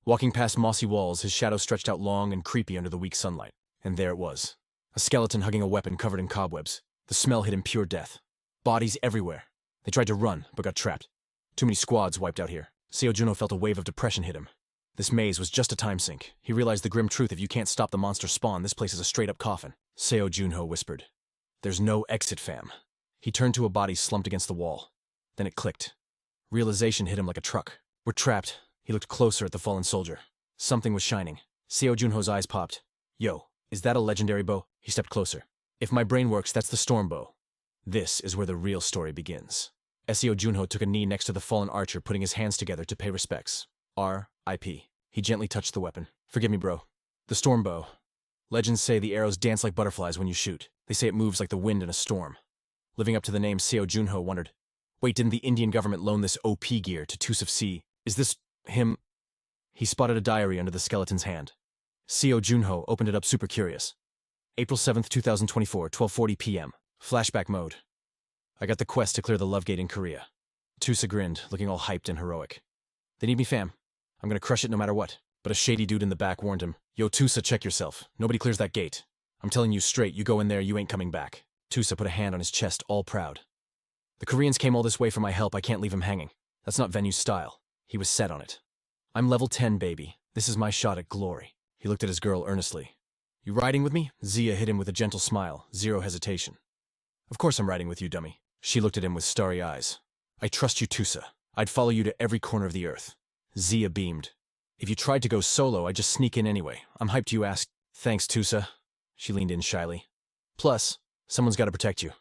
S1: Walking past mossy walls, his shadow stretched out long and creepy under the weak sunlight. And there it was. A skeleton hugging a weapon covered in cobwebs. The smell hid him pure death. Bodies everywhere. They tried to run, but got trapped. Too many squads wiped out here. Seo Junho felt a wave of depression hit him. This maze was just a time sink. He realized the grim truth: if you can't stop the monster spawn, this place is a straight-up coffin. Seo Junho whispered. There's no exit, fam. He turned to a body slumped against the wall. Then it clicked. Realization hit him like a truck. We're trapped. He looked closer at the fallen soldier. Something was shining. Seo Junho's eyes popped. Yo, is that a legendary bow? He stepped closer. If my brain works, that's the storm bow. This is where the real story begins. Seo Junho took a knee next to the fallen archer, putting his hands together to pay respects. R.I.P. He gently touched the weapon. Forgive me, bro. The storm bow. Legends say the arrows dance like butterflies when you shoot. They say it moves like the wind in a storm. Living up to the name, Seo Junho wondered, wait, didn't the Indian government loan this OP gear to Tusuf C? Is this him? He spotted a diary under the skeleton's hand. Seo Junho opened it up, super curious. April 7th, 2024, 12:40 p.m. Flashback mode. I got the quest to clear the Love Gate in Korea. Tusa grinned, looking all hyped and heroic. They need me, fam. I'm gonna crush it no matter what. But a shady dude in the back warned him. Yo, Tusa, check yourself. Nobody clears that gate. I'm telling you straight, you go in there, you ain't coming back. Tusa put a hand on his chest, all proud. The Koreans came all this way for my help, I can't leave him hanging. That's not Venu's style. He was set on it. I'm level 10, baby. This is my shot at glory. He looked at his girl earnestly. You riding with me? Zia hit him with a gentle smile, zero hesitation. Of course I'm riding with you, dummy. She looked at him with starry eyes. I trust you, Tusa. I'd follow you to every corner of the earth. Zia beamed. If you tried to go solo, I'd just sneak in anyway. I'm hyped you asked. Thanks, Tusa. She leaned in shyly. Plus, someone's got to protect you.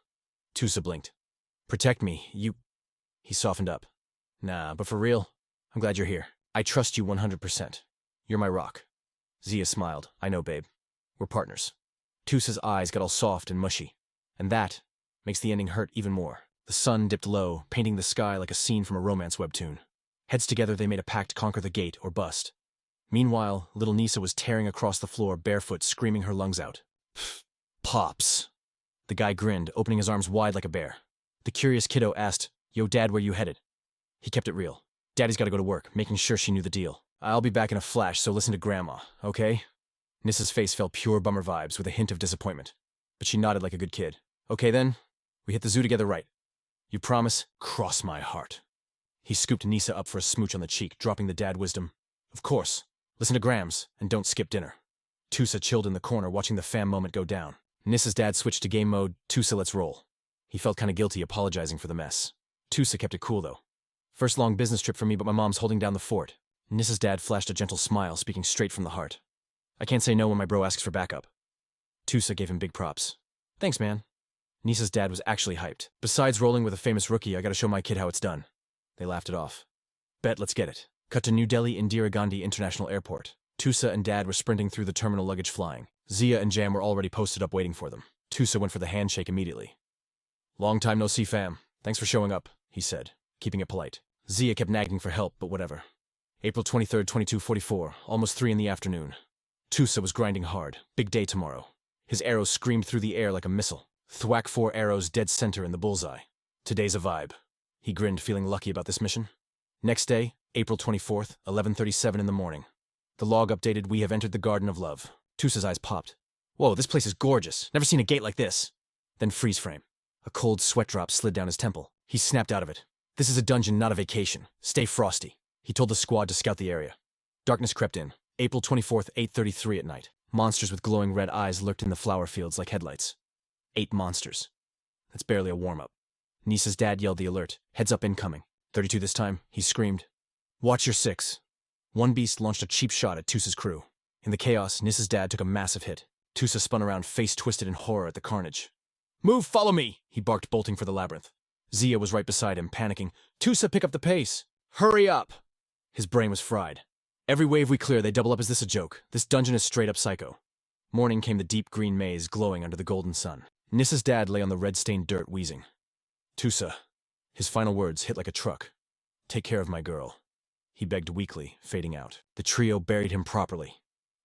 S1: Tusa blinked. Protect me, you... He softened up. Nah, but for real, I'm glad you're here. I trust you 100%. You're my rock. Zia smiled. I know, babe. We're partners. Tusa's eyes got all soft and mushy. And that makes the ending hurt even more. The sun dipped low, painting the sky like a scene from a romance webtoon. Heads together, they made a pact to conquer the gate or bust. Meanwhile, little Nisa was tearing across the floor barefoot, screaming her lungs out. Pfft. Pops. The guy grinned, opening his arms wide like a bear. The curious kiddo asked, Yo, Dad, where you headed? He kept it real. Daddy's got to go to work, making sure she knew the deal. I'll be back in a flash, so listen to Grandma, okay? Nissa's face felt pure bummer vibes with a hint of disappointment. But she nodded like a good kid. Okay then, we hit the zoo together, right? You promise? Cross my heart. He scooped Nisa up for a smooch on the cheek, dropping the dad wisdom. Of course. Listen to Grams, and don't skip dinner. Tusa chilled in the corner, watching the fam moment go down. Nissa's dad switched to game mode. Tusa, let's roll. He felt kinda guilty apologizing for the mess. Tusa kept it cool, though. First long business trip for me, but my mom's holding down the fort. Nissa's dad flashed a gentle smile, speaking straight from the heart. I can't say no when my bro asks for backup. Tusa gave him big props. Thanks, man. Nissa's dad was actually hyped. Besides rolling with a famous rookie, I gotta show my kid how it's done. They laughed it off. Bet, let's get it. Cut to New Delhi Indira Gandhi International Airport. Tusa and Dad were sprinting through the terminal luggage flying. Zia and Jam were already posted up waiting for them. Tusa went for the handshake immediately. Long time no see, fam. Thanks for showing up, he said, keeping it polite. Zia kept nagging for help, but whatever. April 23rd, 2244, almost 3 in the afternoon. Tusa was grinding hard. Big day tomorrow. His arrow screamed through the air like a missile. Thwack 4 arrows dead center in the bullseye. Today's a vibe. He grinned, feeling lucky about this mission. Next day, April 24th, 11:37 in the morning. The log updated, "We have entered the Garden of Love." Tusa's eyes popped. "Whoa, this place is gorgeous. Never seen a gate like this." Then freeze frame. A cold sweat drop slid down his temple. He snapped out of it. "This is a dungeon, not a vacation. Stay frosty." He told the squad to scout the area. Darkness crept in. April 24th, 8:33 at night. Monsters with glowing red eyes lurked in the flower fields like headlights. 8 monsters. That's barely a warm-up. Nisa's dad yelled the alert. "Heads up incoming." 32 this time, he screamed. "Watch your 6. One beast launched a cheap shot at Tusa's crew. In the chaos, Nisa's dad took a massive hit. Tusa spun around, face twisted in horror at the carnage. "Move, follow me!" he barked, bolting for the labyrinth. Zia was right beside him, panicking. "Tusa, pick up the pace! Hurry up!" His brain was fried. "Every wave we clear, they double up. Is this a joke? This dungeon is straight up psycho." Morning came, the deep green maze glowing under the golden sun. Nisa's dad lay on the red-stained dirt, wheezing. "Tusa." His final words hit like a truck. "Take care of my girl." He begged weakly, fading out. The trio buried him properly.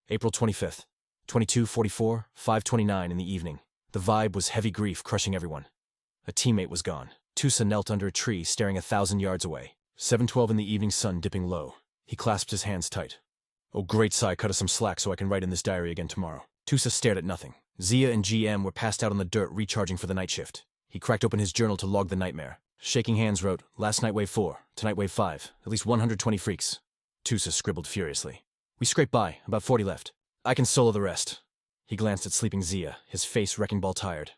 S1: April 25th, 22:44, 5:29 in the evening. The vibe was heavy grief crushing everyone. A teammate was gone. Tusa knelt under a tree, staring 1,000 yards away. 7:12 in the evening, sun dipping low. He clasped his hands tight. "Oh, great Sai, cut us some slack so I can write in this diary again tomorrow." Tusa stared at nothing. Zia and GM were passed out on the dirt, recharging for the night shift. He cracked open his journal to log the nightmare. Shaking hands wrote, "Last night wave 4, tonight wave 5, at least 120 freaks." Tusa scribbled furiously. "We scraped by, about 40 left. I can solo the rest." He glanced at sleeping Zia, his face wrecking ball tired.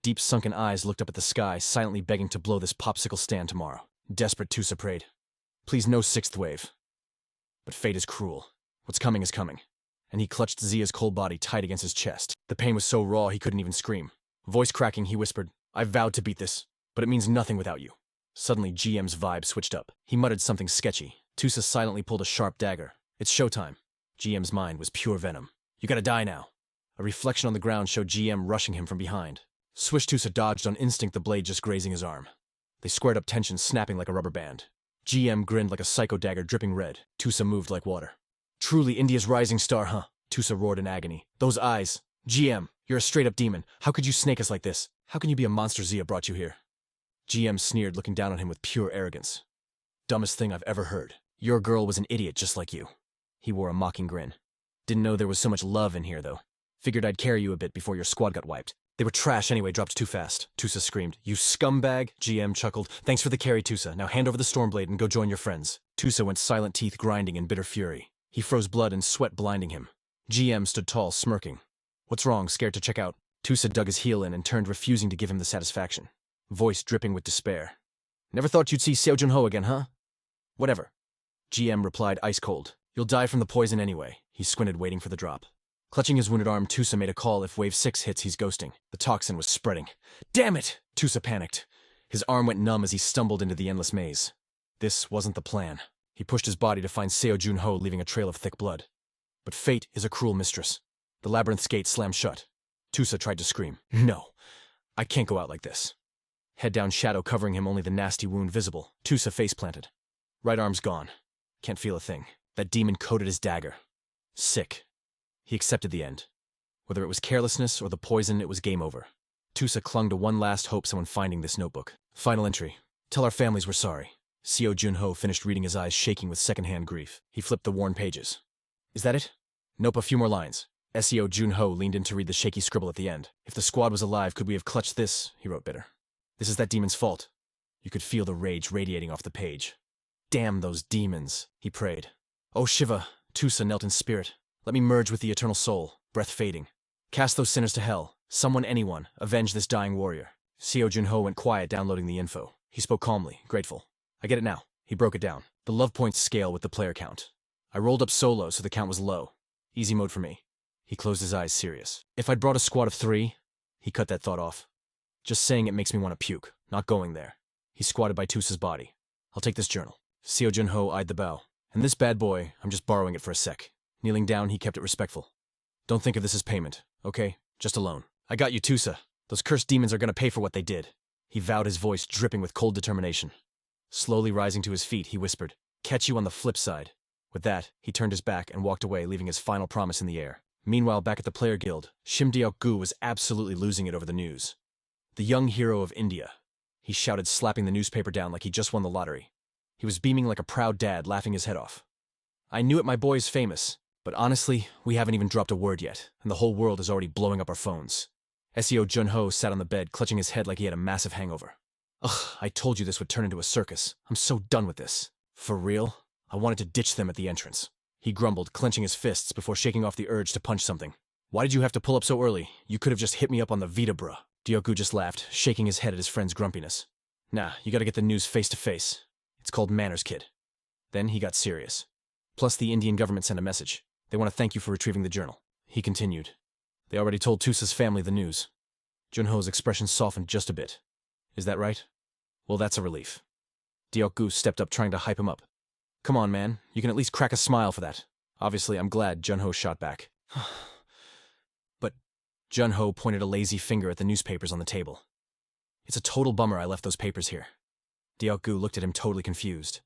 S1: Deep sunken eyes looked up at the sky, silently begging to blow this popsicle stand tomorrow. Desperate, Tusa prayed. "Please, no 6th wave." But fate is cruel. What's coming is coming. And he clutched Zia's cold body tight against his chest. The pain was so raw he couldn't even scream. Voice cracking, he whispered, "I vowed to beat this, but it means nothing without you." Suddenly, GM's vibe switched up. He muttered something sketchy. Tusa silently pulled a sharp dagger. "It's showtime." GM's mind was pure venom. "You gotta die now." A reflection on the ground showed GM rushing him from behind. Swish. Tusa dodged on instinct, the blade just grazing his arm. They squared up, tension snapping like a rubber band. GM grinned like a psycho dagger dripping red. Tusa moved like water. "Truly India's rising star, huh?" Tusa roared in agony. "Those eyes. GM, you're a straight-up demon. How could you snake us like this? How can you be a monster? Zia brought you here." GM sneered, looking down on him with pure arrogance. "Dumbest thing I've ever heard. Your girl was an idiot just like you." He wore a mocking grin. "Didn't know there was so much love in here, though. Figured I'd carry you a bit before your squad got wiped." "They were trash anyway, dropped too fast," Tusa screamed. "You scumbag," GM chuckled. "Thanks for the carry, Tusa. Now hand over the Stormblade and go join your friends." Tusa went silent, teeth grinding in bitter fury. He froze, blood and sweat blinding him. GM stood tall, smirking. "What's wrong, scared to check out?" Tusa dug his heel in and turned, refusing to give him the satisfaction. Voice dripping with despair. "Never thought you'd see Seo Jun-ho again, huh?" "Whatever." GM replied, ice cold. "You'll die from the poison anyway." He squinted, waiting for the drop. Clutching his wounded arm, Tusa made a call. If wave 6 hits, he's ghosting. The toxin was spreading. "Damn it!" Tusa panicked. His arm went numb as he stumbled into the endless maze. This wasn't the plan. He pushed his body to find Seo Jun-ho, leaving a trail of thick blood. But fate is a cruel mistress. The labyrinth's gate slammed shut. Tusa tried to scream. "No, I can't go out like this." Head down, shadow covering him, only the nasty wound visible. Tusa face planted. Right arm's gone. Can't feel a thing. That demon coated his dagger. Sick. He accepted the end. Whether it was carelessness or the poison, it was game over. Tusa clung to one last hope, someone finding this notebook. Final entry. "Tell our families we're sorry." Seo Jun-ho finished reading, his eyes shaking with secondhand grief. He flipped the worn pages. "Is that it?" "Nope, a few more lines." Seo Jun-ho leaned in to read the shaky scribble at the end. "If the squad was alive, could we have clutched this?" he wrote bitter. "This is that demon's fault." You could feel the rage radiating off the page. "Damn those demons," he prayed. "Oh Shiva," Tusa knelt in spirit. "Let me merge with the eternal soul," breath fading. "Cast those sinners to hell. Someone, anyone, avenge this dying warrior." Seo Jun-ho went quiet, downloading the info. He spoke calmly, grateful. "I get it now." He broke it down. The love points scale with the player count. "I rolled up solo, so the count was low. Easy mode for me." He closed his eyes, serious. "If I'd brought a squad of 3, he cut that thought off. "Just saying it makes me want to puke, not going there." He squatted by Tusa's body. "I'll take this journal." Seo Jun-ho eyed the bow. "And this bad boy, I'm just borrowing it for a sec." Kneeling down, he kept it respectful. "Don't think of this as payment, okay? Just a loan." "I got you, Tusa. Those cursed demons are gonna pay for what they did." He vowed, his voice dripping with cold determination. Slowly rising to his feet, he whispered, "Catch you on the flip side." With that, he turned his back and walked away, leaving his final promise in the air. Meanwhile, back at the Player Guild, Shim Deok-gu was absolutely losing it over the news. The young hero of India. He shouted, slapping the newspaper down like he just won the lottery. He was beaming like a proud dad, laughing his head off. I knew it, my boy's famous. But honestly, we haven't even dropped a word yet, and the whole world is already blowing up our phones. Seo Junho sat on the bed, clutching his head like he had a massive hangover. Ugh, I told you this would turn into a circus. I'm so done with this. For real? I wanted to ditch them at the entrance. He grumbled, clenching his fists before shaking off the urge to punch something. Why did you have to pull up so early? You could have just hit me up on the Vita, bruh. Deok-gu just laughed, shaking his head at his friend's grumpiness. Nah, you gotta get the news face to face. It's called manners, kid. Then he got serious. Plus, the Indian government sent a message. They want to thank you for retrieving the journal. He continued. They already told Tusa's family the news. Junho's expression softened just a bit. Is that right? Well, that's a relief. Deok-gu stepped up, trying to hype him up. Come on, man. You can at least crack a smile for that. Obviously, I'm glad, Junho shot back. But Junho pointed a lazy finger at the newspapers on the table. It's a total bummer I left those papers here. Deok-gu looked at him totally confused.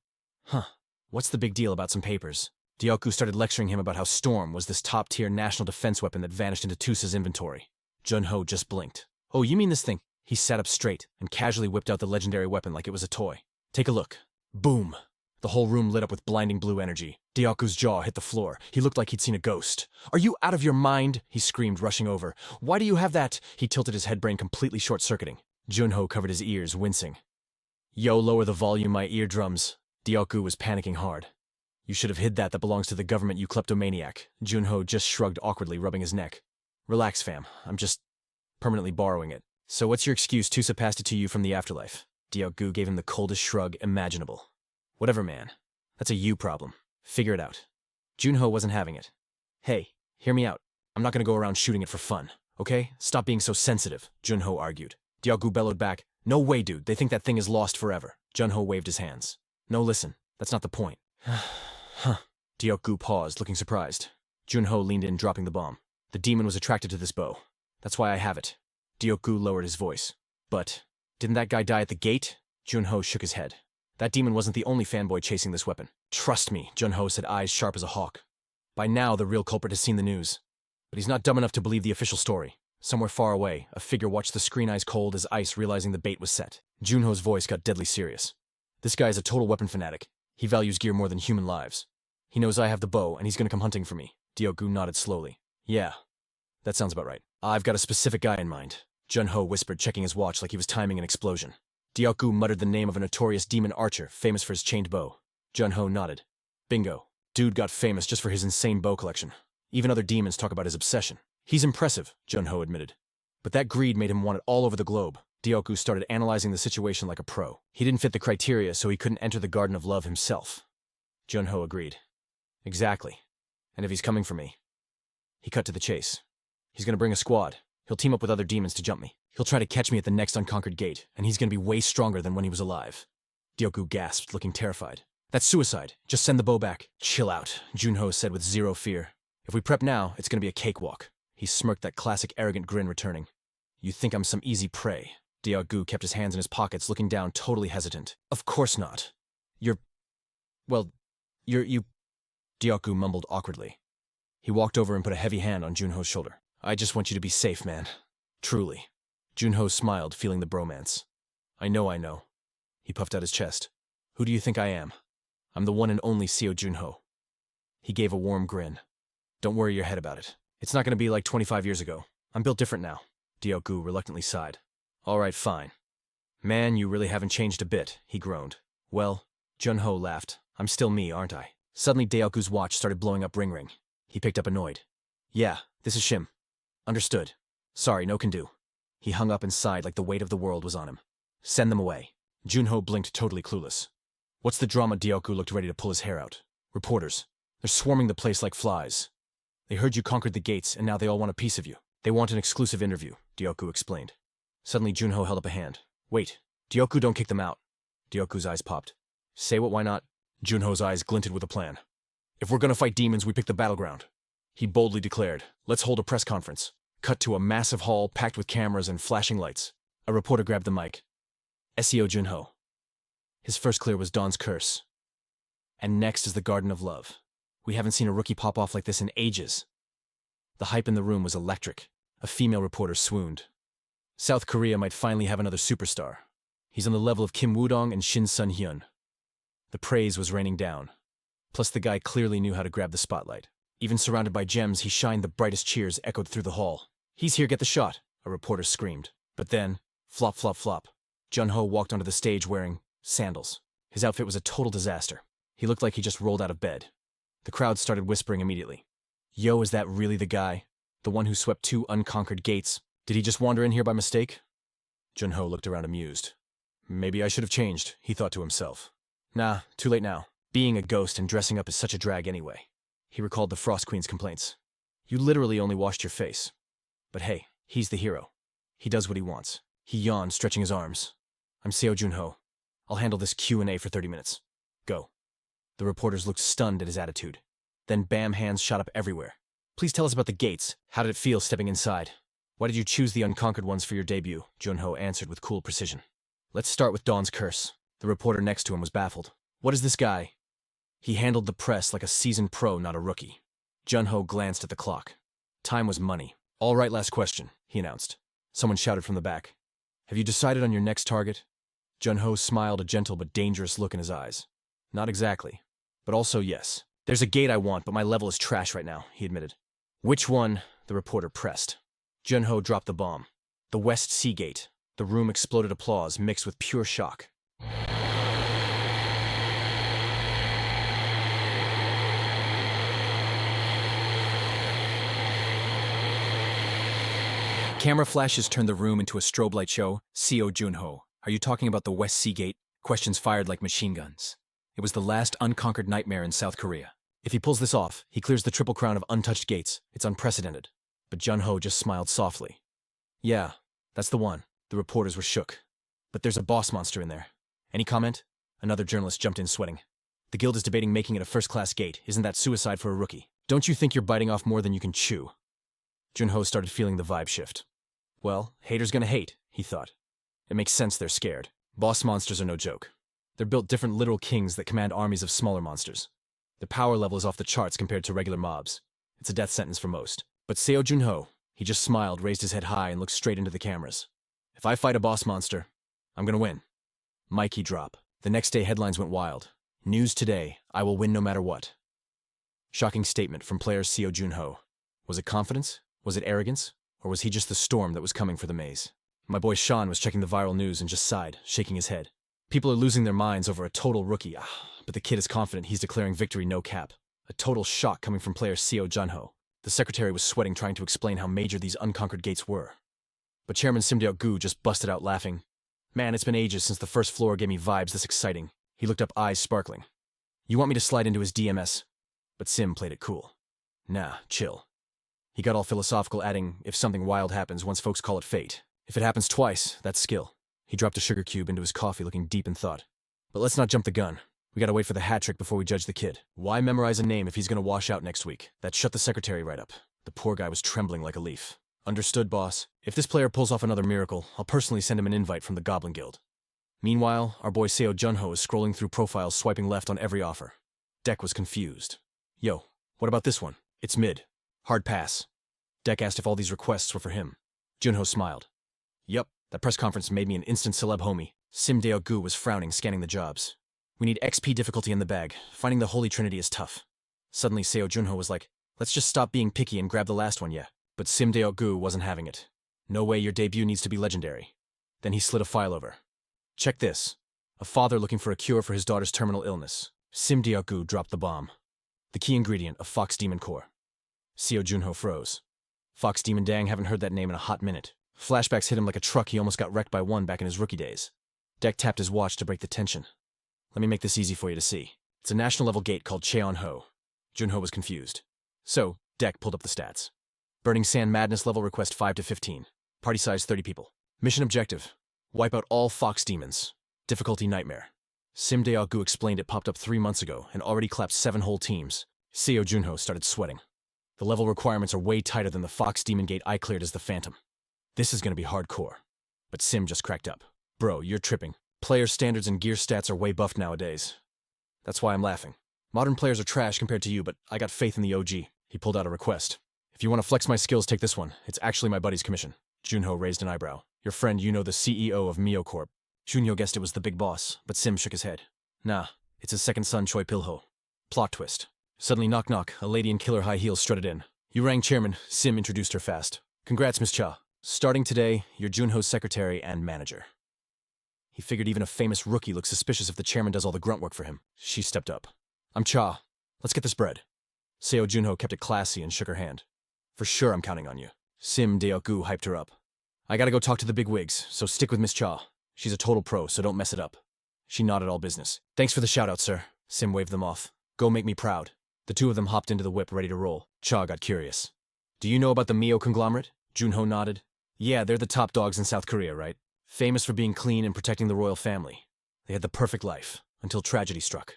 S1: Huh. What's the big deal about some papers? Deok-gu started lecturing him about how Storm was this top-tier national defense weapon that vanished into Tusa's inventory. Junho just blinked. Oh, you mean this thing? He sat up straight and casually whipped out the legendary weapon like it was a toy. Take a look. Boom. The whole room lit up with blinding blue energy. Deok-gu's jaw hit the floor. He looked like he'd seen a ghost. Are you out of your mind? He screamed, rushing over. Why do you have that? He tilted his head brain, completely short-circuiting. Junho covered his ears, wincing. Yo, lower the volume, my eardrums. Deok-gu was panicking hard. You should have hid that belongs to the government, you kleptomaniac. Junho just shrugged awkwardly, rubbing his neck. Relax, fam. I'm just permanently borrowing it. So what's your excuse? Tusa passed it to you from the afterlife. Deok-gu gave him the coldest shrug imaginable. Whatever, man. That's a you problem. Figure it out. Junho wasn't having it. Hey, hear me out. I'm not gonna go around shooting it for fun, okay? Stop being so sensitive, Junho argued. Deok-gu bellowed back. No way, dude. They think that thing is lost forever. Junho waved his hands. No, listen. That's not the point. Huh. Deok-gu paused, looking surprised. Junho leaned in, dropping the bomb. The demon was attracted to this bow. That's why I have it. Deok-gu lowered his voice. But didn't that guy die at the gate? Junho shook his head. That demon wasn't the only fanboy chasing this weapon. Trust me, Junho said, eyes sharp as a hawk. By now, the real culprit has seen the news. But he's not dumb enough to believe the official story. Somewhere far away, a figure watched the screen, eyes cold as ice, realizing the bait was set. Junho's voice got deadly serious. This guy is a total weapon fanatic. He values gear more than human lives. He knows I have the bow, and he's gonna come hunting for me. Deok-gu nodded slowly. Yeah, that sounds about right. I've got a specific guy in mind. Junho whispered, checking his watch like he was timing an explosion. Deok-gu muttered the name of a notorious demon archer, famous for his chained bow. Junho nodded. Bingo. Dude got famous just for his insane bow collection. Even other demons talk about his obsession. He's impressive, Junho admitted. But that greed made him want it all over the globe. Deok-gu started analyzing the situation like a pro. He didn't fit the criteria, so he couldn't enter the Garden of Love himself. Junho agreed. Exactly. And if he's coming for me. He cut to the chase. He's gonna bring a squad. He'll team up with other demons to jump me. He'll try to catch me at the next unconquered gate, and he's gonna be way stronger than when he was alive. Deok-gu gasped, looking terrified. That's suicide. Just send the bow back. Chill out, Junho said with zero fear. If we prep now, it's gonna be a cakewalk. He smirked, that classic arrogant grin returning. You think I'm some easy prey? Deok-gu kept his hands in his pockets, looking down, totally hesitant. Of course not. You... Deok-gu mumbled awkwardly. He walked over and put a heavy hand on Junho's shoulder. I just want you to be safe, man. Truly. Junho smiled, feeling the bromance. I know. He puffed out his chest. Who do you think I am? I'm the one and only Seo Junho. He gave a warm grin. Don't worry your head about it. It's not going to be like 25 years ago. I'm built different now. Deok-gu reluctantly sighed. All right, fine. Man, you really haven't changed a bit, he groaned. Well, Junho laughed. I'm still me, aren't I? Suddenly, Deok-gu's watch started blowing up ring. He picked up, annoyed. Yeah, this is Shim. Understood. Sorry, no can do. He hung up and sighed like the weight of the world was on him. Send them away. Junho blinked, totally clueless. What's the drama? Deok-gu looked ready to pull his hair out. Reporters. They're swarming the place like flies. They heard you conquered the gates, and now they all want a piece of you. They want an exclusive interview, Deok-gu explained. Suddenly, Junho held up a hand. Wait, Deok-gu, don't kick them out. Deok-gu's eyes popped. Say what, why not? Junho's eyes glinted with a plan. If we're gonna fight demons, we pick the battleground. He boldly declared, let's hold a press conference. Cut to a massive hall packed with cameras and flashing lights. A reporter grabbed the mic. Seo Junho. His first clear was Dawn's Curse. And next is the Garden of Love. We haven't seen a rookie pop off like this in ages. The hype in the room was electric. A female reporter swooned. South Korea might finally have another superstar. He's on the level of Kim Woo-dong and Shin Sun-hyun. The praise was raining down. Plus the guy clearly knew how to grab the spotlight. Even surrounded by gems, he shined. The brightest cheers echoed through the hall. "He's here, get the shot," a reporter screamed. But then, flop, flop, flop. Jun-ho walked onto the stage wearing sandals. His outfit was a total disaster. He looked like he just rolled out of bed. The crowd started whispering immediately. "Yo, is that really the guy? The one who swept 2 unconquered gates? Did he just wander in here by mistake?" Jun-ho looked around amused. "Maybe I should have changed," he thought to himself. "Nah, too late now. Being a ghost and dressing up is such a drag anyway." He recalled the Frost Queen's complaints. "You literally only washed your face." But hey, he's the hero. He does what he wants. He yawned, stretching his arms. "I'm Seo Jun-ho. I'll handle this Q&A for 30 minutes. Go." The reporters looked stunned at his attitude. Then bam, hands shot up everywhere. "Please tell us about the gates. How did it feel stepping inside? Why did you choose the unconquered ones for your debut?" Jun-ho answered with cool precision. "Let's start with Dawn's curse." The reporter next to him was baffled. "What is this guy?" He handled the press like a seasoned pro, not a rookie. Jun-ho glanced at the clock. Time was money. "All right, last question," he announced. Someone shouted from the back. "Have you decided on your next target?" Jun-ho smiled, a gentle but dangerous look in his eyes. "Not exactly. But also yes. There's a gate I want, but my level is trash right now," he admitted. "Which one?" the reporter pressed. Jun-ho dropped the bomb. "The West Sea Gate." The room exploded applause mixed with pure shock. Camera flashes turned the room into a strobe light show. Seo Jun-ho, are you talking about the West Sea Gate? Questions fired like machine guns. It was the last unconquered nightmare in South Korea. If he pulls this off, he clears the triple crown of untouched gates. It's unprecedented. But Jun-ho just smiled softly. "Yeah, that's the one." The reporters were shook. "But there's a boss monster in there." "Any comment?" Another journalist jumped in, sweating. "The guild is debating making it a first-class gate. Isn't that suicide for a rookie? Don't you think you're biting off more than you can chew?" Jun-ho started feeling the vibe shift. Well, haters gonna hate, he thought. It makes sense they're scared. Boss monsters are no joke. They're built different literal kings that command armies of smaller monsters. Their power level is off the charts compared to regular mobs. It's a death sentence for most. But Seo Jun-ho, he just smiled, raised his head high, and looked straight into the cameras. "If I fight a boss monster, I'm gonna win." Mikey drop. The next day headlines went wild. "News today, I will win no matter what." Shocking statement from player Seo Jun-ho. Was it confidence? Was it arrogance? Or was he just the storm that was coming for the maze? My boy Sean was checking the viral news and just sighed, shaking his head. People are losing their minds over a total rookie, but the kid is confident he's declaring victory no cap. A total shock coming from player Seo Jun-ho. The secretary was sweating trying to explain how major these unconquered gates were. But Chairman Sim Deok-gu just busted out laughing. "Man, it's been ages since the first floor gave me vibes this exciting." He looked up, eyes sparkling. "You want me to slide into his DMS?" But Sim played it cool. "Nah, chill." He got all philosophical, adding, "If something wild happens, once folks call it fate. If it happens twice, that's skill." He dropped a sugar cube into his coffee, looking deep in thought. "But let's not jump the gun. We gotta wait for the hat trick before we judge the kid. Why memorize a name if he's gonna wash out next week?" That shut the secretary right up. The poor guy was trembling like a leaf. "Understood, boss. If this player pulls off another miracle, I'll personally send him an invite from the Goblin Guild." Meanwhile, our boy Seo Jun-ho is scrolling through profiles, swiping left on every offer. Dek was confused. "Yo, what about this one? It's mid. Hard pass." Dek asked if all these requests were for him. Jun-ho smiled. "Yup, that press conference made me an instant celeb homie." Sim Deok-gu was frowning, scanning the jobs. "We need XP difficulty in the bag. Finding the Holy Trinity is tough." Suddenly Seo Jun-ho was like, "Let's just stop being picky and grab the last one, yeah." But Sim Deok-gu wasn't having it. "No way, your debut needs to be legendary." Then he slid a file over. "Check this. A father looking for a cure for his daughter's terminal illness." Sim Deok-gu dropped the bomb. "The key ingredient, a fox demon core." Seo Jun-ho froze. Fox Demon Dang, haven't heard that name in a hot minute. Flashbacks hit him like a truck. He almost got wrecked by one back in his rookie days. Dek tapped his watch to break the tension. "Let me make this easy for you to see. It's a national level gate called Cheon-ho." Jun-ho was confused. So, Dek pulled up the stats. Burning Sand Madness level request 5 to 15. Party size 30 people. Mission objective: wipe out all Fox Demons. Difficulty Nightmare. Sim Deok-gu explained it popped up 3 months ago and already clapped 7 whole teams. Seo Jun-ho started sweating. The level requirements are way tighter than the Fox Demon Gate I cleared as the Phantom. This is gonna be hardcore. But Sim just cracked up. "Bro, you're tripping. Player standards and gear stats are way buffed nowadays." "That's why I'm laughing. Modern players are trash compared to you, but I got faith in the OG." He pulled out a request. If you want to flex my skills, take this one. It's actually my buddy's commission. Junho raised an eyebrow. Your friend, the CEO of Mio Corp. Junho guessed it was the big boss, but Sim shook his head. Nah, it's his second son, Choi Pilho. Plot twist. Suddenly, knock knock, a lady in killer high heels strutted in. You rang chairman, Sim introduced her fast. Congrats, Miss Cha. Starting today, you're Junho's secretary and manager. He figured even a famous rookie looks suspicious if the chairman does all the grunt work for him. She stepped up. I'm Cha. Let's get this bread. Seo Junho kept it classy and shook her hand. For sure I'm counting on you. Sim Deoku hyped her up. I gotta go talk to the big wigs, so stick with Miss Cha. She's a total pro, so don't mess it up. She nodded all business. Thanks for the shout-out, sir. Sim waved them off. Go make me proud. The two of them hopped into the whip ready to roll. Cha got curious. Do you know about the Mio conglomerate? Junho nodded. Yeah, they're the top dogs in South Korea, right? Famous for being clean and protecting the royal family. They had the perfect life, until tragedy struck.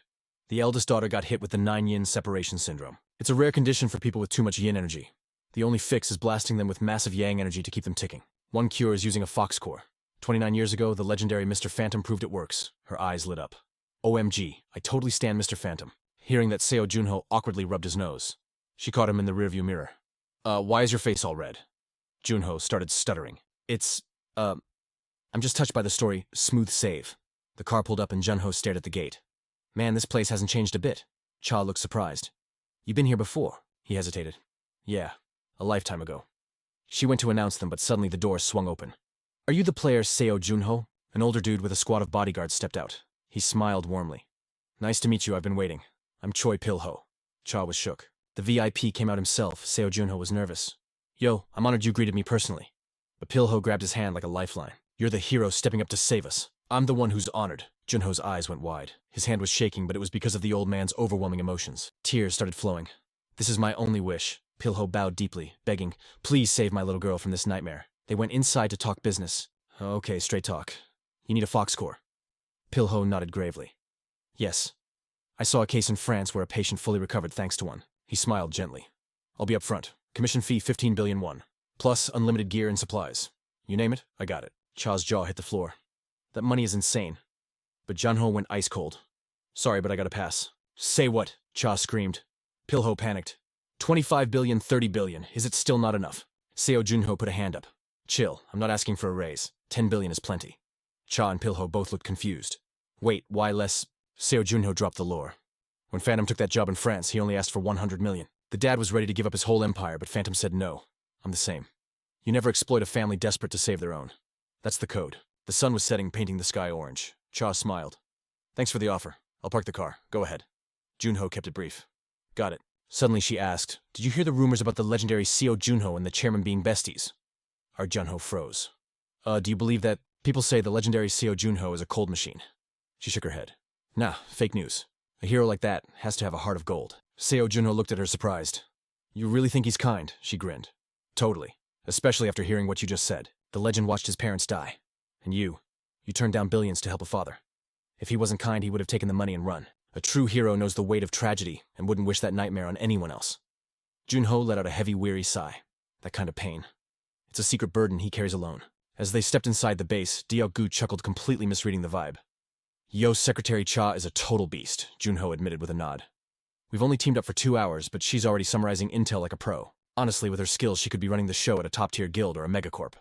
S1: The eldest daughter got hit with the 9-yin separation syndrome. It's a rare condition for people with too much yin energy. The only fix is blasting them with massive yang energy to keep them ticking. One cure is using a fox core. 29 years ago, the legendary Mr. Phantom proved it works. Her eyes lit up. OMG, I totally stand Mr. Phantom. Hearing that, Seo Junho awkwardly rubbed his nose. She caught him in the rearview mirror. Why is your face all red? Junho started stuttering. I'm just touched by the story, smooth save. The car pulled up and Junho stared at the gate. Man, this place hasn't changed a bit. Cha looked surprised. You been here before? He hesitated. Yeah, a lifetime ago. She went to announce them, but suddenly the door swung open. Are you the player Seo Junho? An older dude with a squad of bodyguards stepped out. He smiled warmly. Nice to meet you, I've been waiting. I'm Choi Pilho. Cha was shook. The VIP came out himself. Seo Junho was nervous. Yo, I'm honored you greeted me personally. But Pilho grabbed his hand like a lifeline. You're the hero stepping up to save us. I'm the one who's honored. Junho's eyes went wide. His hand was shaking, but it was because of the old man's overwhelming emotions. Tears started flowing. This is my only wish. Pilho bowed deeply, begging, please save my little girl from this nightmare. They went inside to talk business. Okay, straight talk. You need a fox core. Pilho nodded gravely. Yes. I saw a case in France where a patient fully recovered thanks to one. He smiled gently. I'll be up front. Commission fee 15 billion won. Plus unlimited gear and supplies. You name it, I got it. Cha's jaw hit the floor. That money is insane. But Junho went ice cold. Sorry, but I gotta pass. Say what? Cha screamed. Pilho panicked. 25 billion, 30 billion. Is it still not enough? Seo Junho put a hand up. Chill, I'm not asking for a raise. 10 billion is plenty. Cha and Pilho both looked confused. Wait, why less? Seo Junho dropped the lore. When Phantom took that job in France, he only asked for 100 million. The dad was ready to give up his whole empire, but Phantom said no. I'm the same. You never exploit a family desperate to save their own. That's the code. The sun was setting, painting the sky orange. Cha smiled. Thanks for the offer. I'll park the car. Go ahead. Junho kept it brief. Got it. Suddenly she asked, did you hear the rumors about the legendary Seo Junho and the chairman being besties? Our Junho froze. Do you believe that? People say the legendary Seo Junho is a cold machine. She shook her head. Nah, fake news. A hero like that has to have a heart of gold. Seo Junho looked at her surprised. You really think he's kind? She grinned. Totally. Especially after hearing what you just said. The legend watched his parents die. And you turned down billions to help a father. If he wasn't kind, he would have taken the money and run. A true hero knows the weight of tragedy and wouldn't wish that nightmare on anyone else. Junho let out a heavy, weary sigh. That kind of pain. It's a secret burden he carries alone. As they stepped inside the base, Diao-gu chuckled, completely misreading the vibe. Yo, Secretary Cha is a total beast, Junho admitted with a nod. We've only teamed up for 2 hours, but she's already summarizing intel like a pro. Honestly, with her skills, she could be running the show at a top-tier guild or a megacorp.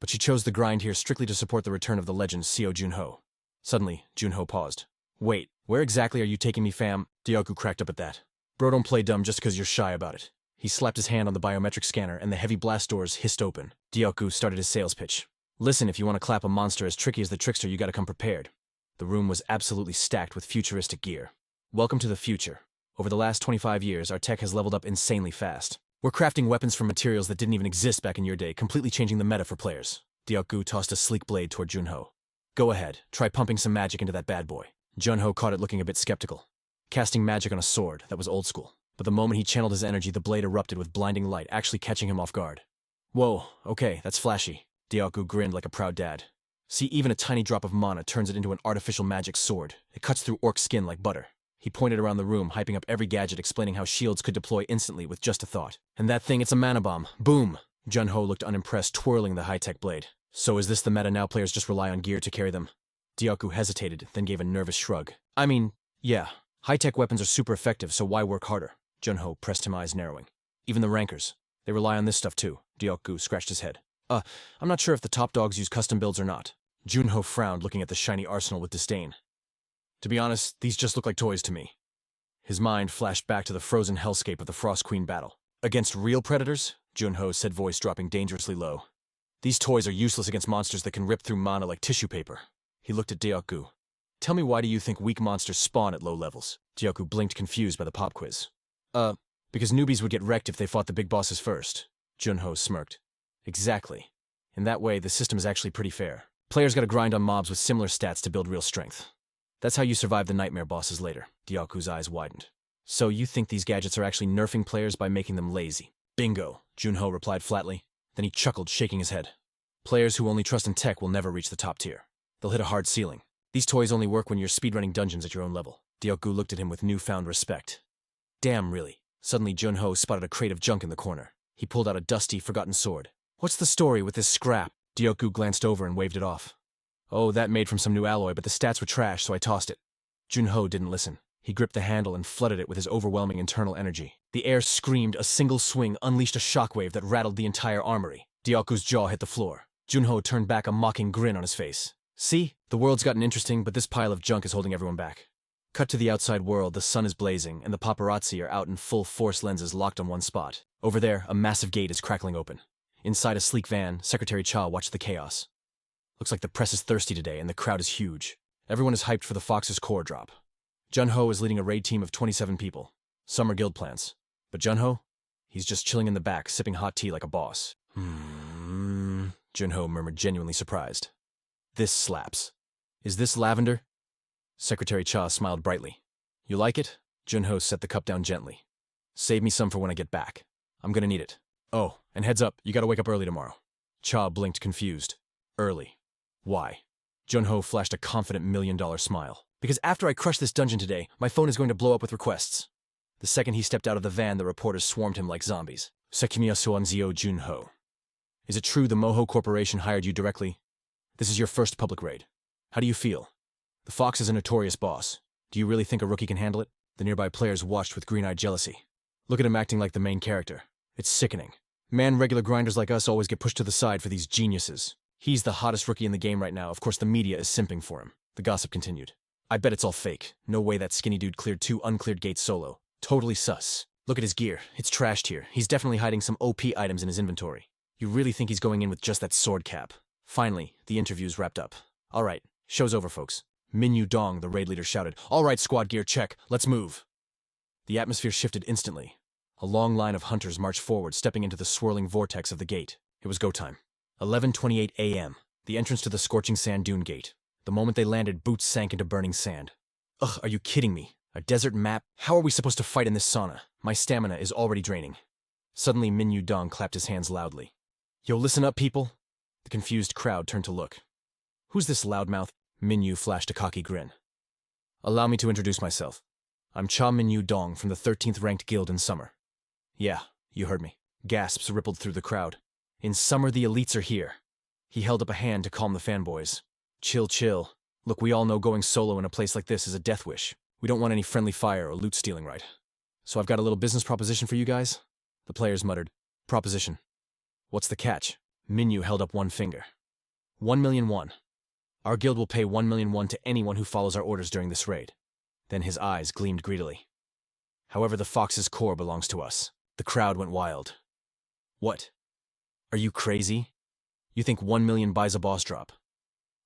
S1: But she chose the grind here strictly to support the return of the legend Seo Junho. Suddenly, Junho paused. Wait, where exactly are you taking me, fam? Diao-gu cracked up at that. Bro, don't play dumb just because you're shy about it. He slapped his hand on the biometric scanner and the heavy blast doors hissed open. Diao-gu started his sales pitch. Listen, if you want to clap a monster as tricky as the trickster, you gotta come prepared. The room was absolutely stacked with futuristic gear. Welcome to the future. Over the last 25 years, our tech has leveled up insanely fast. We're crafting weapons from materials that didn't even exist back in your day, completely changing the meta for players. Diao-gu tossed a sleek blade toward Junho. Go ahead, try pumping some magic into that bad boy. Junho caught it looking a bit skeptical. Casting magic on a sword, that was old school. But the moment he channeled his energy, the blade erupted with blinding light, actually catching him off guard. Whoa, okay, that's flashy. Diao-gu grinned like a proud dad. See, even a tiny drop of mana turns it into an artificial magic sword. It cuts through orc skin like butter. He pointed around the room, hyping up every gadget, explaining how shields could deploy instantly with just a thought. And that thing, it's a mana bomb. Boom! Junho looked unimpressed, twirling the high-tech blade. So is this the meta now? Players just rely on gear to carry them? Diao-gu hesitated, then gave a nervous shrug. I mean, yeah. High-tech weapons are super effective, so why work harder? Junho pressed him, eyes narrowing. Even the rankers. They rely on this stuff too. Deokgu scratched his head. I'm not sure if the top dogs use custom builds or not. Junho frowned, looking at the shiny arsenal with disdain. To be honest, these just look like toys to me. His mind flashed back to the frozen hellscape of the Frost Queen battle. Against real predators? Junho said, voice dropping dangerously low. These toys are useless against monsters that can rip through mana like tissue paper. He looked at Deokgu. Tell me, why do you think weak monsters spawn at low levels? Deokgu blinked, confused by the pop quiz. Because newbies would get wrecked if they fought the big bosses first. Junho smirked. Exactly. In that way, the system is actually pretty fair. Players gotta grind on mobs with similar stats to build real strength. That's how you survive the nightmare bosses later. Deokgu's eyes widened. So you think these gadgets are actually nerfing players by making them lazy? Bingo, Junho replied flatly. Then he chuckled, shaking his head. Players who only trust in tech will never reach the top tier. They'll hit a hard ceiling. These toys only work when you're speedrunning dungeons at your own level. Deokgu looked at him with newfound respect. Damn, really? Suddenly Junho spotted a crate of junk in the corner. He pulled out a dusty, forgotten sword. What's the story with this scrap? Deokgu glanced over and waved it off. Oh, that made from some new alloy, but the stats were trash, so I tossed it. Junho didn't listen. He gripped the handle and flooded it with his overwhelming internal energy. The air screamed, a single swing unleashed a shockwave that rattled the entire armory. Deokgu's jaw hit the floor. Junho turned back, a mocking grin on his face. See? The world's gotten interesting, but this pile of junk is holding everyone back. Cut to the outside world, the sun is blazing, and the paparazzi are out in full force, lenses locked on one spot. Over there, a massive gate is crackling open. Inside a sleek van, Secretary Cha watched the chaos. Looks like the press is thirsty today, and the crowd is huge. Everyone is hyped for the Fox's core drop. Junho is leading a raid team of 27 people. Some are guild plants. But Junho? He's just chilling in the back, sipping hot tea like a boss. Junho murmured, genuinely surprised. This slaps. Is this lavender? Secretary Cha smiled brightly. You like it? Junho set the cup down gently. Save me some for when I get back. I'm gonna need it. Oh, and heads up, you gotta wake up early tomorrow. Cha blinked, confused. Early. Why? Junho flashed a confident $1 million smile. Because after I crush this dungeon today, my phone is going to blow up with requests. The second he stepped out of the van, the reporters swarmed him like zombies. Sekimiya Soanzio Junho. Is it true the Moho Corporation hired you directly? This is your first public raid. How do you feel? The Fox is a notorious boss. Do you really think a rookie can handle it? The nearby players watched with green-eyed jealousy. Look at him acting like the main character. It's sickening. Man, regular grinders like us always get pushed to the side for these geniuses. He's the hottest rookie in the game right now. Of course, the media is simping for him. The gossip continued. I bet it's all fake. No way that skinny dude cleared 2 uncleared gates solo. Totally sus. Look at his gear. It's trashed here. He's definitely hiding some OP items in his inventory. You really think he's going in with just that sword cap? Finally, the interviews wrapped up. All right, show's over, folks. Minyu Dong, the raid leader, shouted. All right, squad gear, check. Let's move. The atmosphere shifted instantly. A long line of hunters marched forward, stepping into the swirling vortex of the gate. It was go time. 11:28 a.m. The entrance to the scorching sand dune gate. The moment they landed, boots sank into burning sand. Ugh, are you kidding me? A desert map? How are we supposed to fight in this sauna? My stamina is already draining. Suddenly, Minyu Dong clapped his hands loudly. Yo, listen up, people. The confused crowd turned to look. Who's this loudmouth? Minyu flashed a cocky grin. Allow me to introduce myself. I'm Cha Minyu Dong from the 13th ranked guild in summer. Yeah, you heard me. Gasps rippled through the crowd. In summer, the elites are here. He held up a hand to calm the fanboys. Chill, chill. Look, we all know going solo in a place like this is a death wish. We don't want any friendly fire or loot stealing, right? So I've got a little business proposition for you guys. The players muttered. Proposition. What's the catch? Minyu held up one finger. 1 million won. Our guild will pay 1 million won to anyone who follows our orders during this raid. Then his eyes gleamed greedily. However, the Fox's core belongs to us. The crowd went wild. What? Are you crazy? You think 1 million buys a boss drop?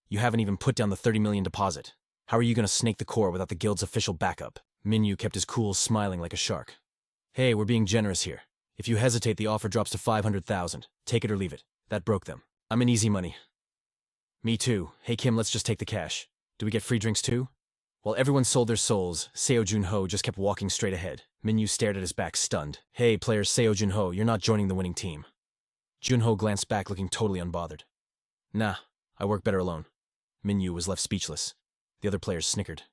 S1: You haven't even put down the 30 million deposit. How are you gonna snake the core without the guild's official backup? Minyu kept his cool, smiling like a shark. Hey, we're being generous here. If you hesitate, the offer drops to 500,000. Take it or leave it. That broke them. I'm in easy money. Me too. Hey Kim, let's just take the cash. Do we get free drinks too? While everyone sold their souls, Seo Junho just kept walking straight ahead. Minyu stared at his back, stunned. Hey, player Seo Junho, you're not joining the winning team. Junho glanced back, looking totally unbothered. Nah, I work better alone. Minyu was left speechless. The other players snickered.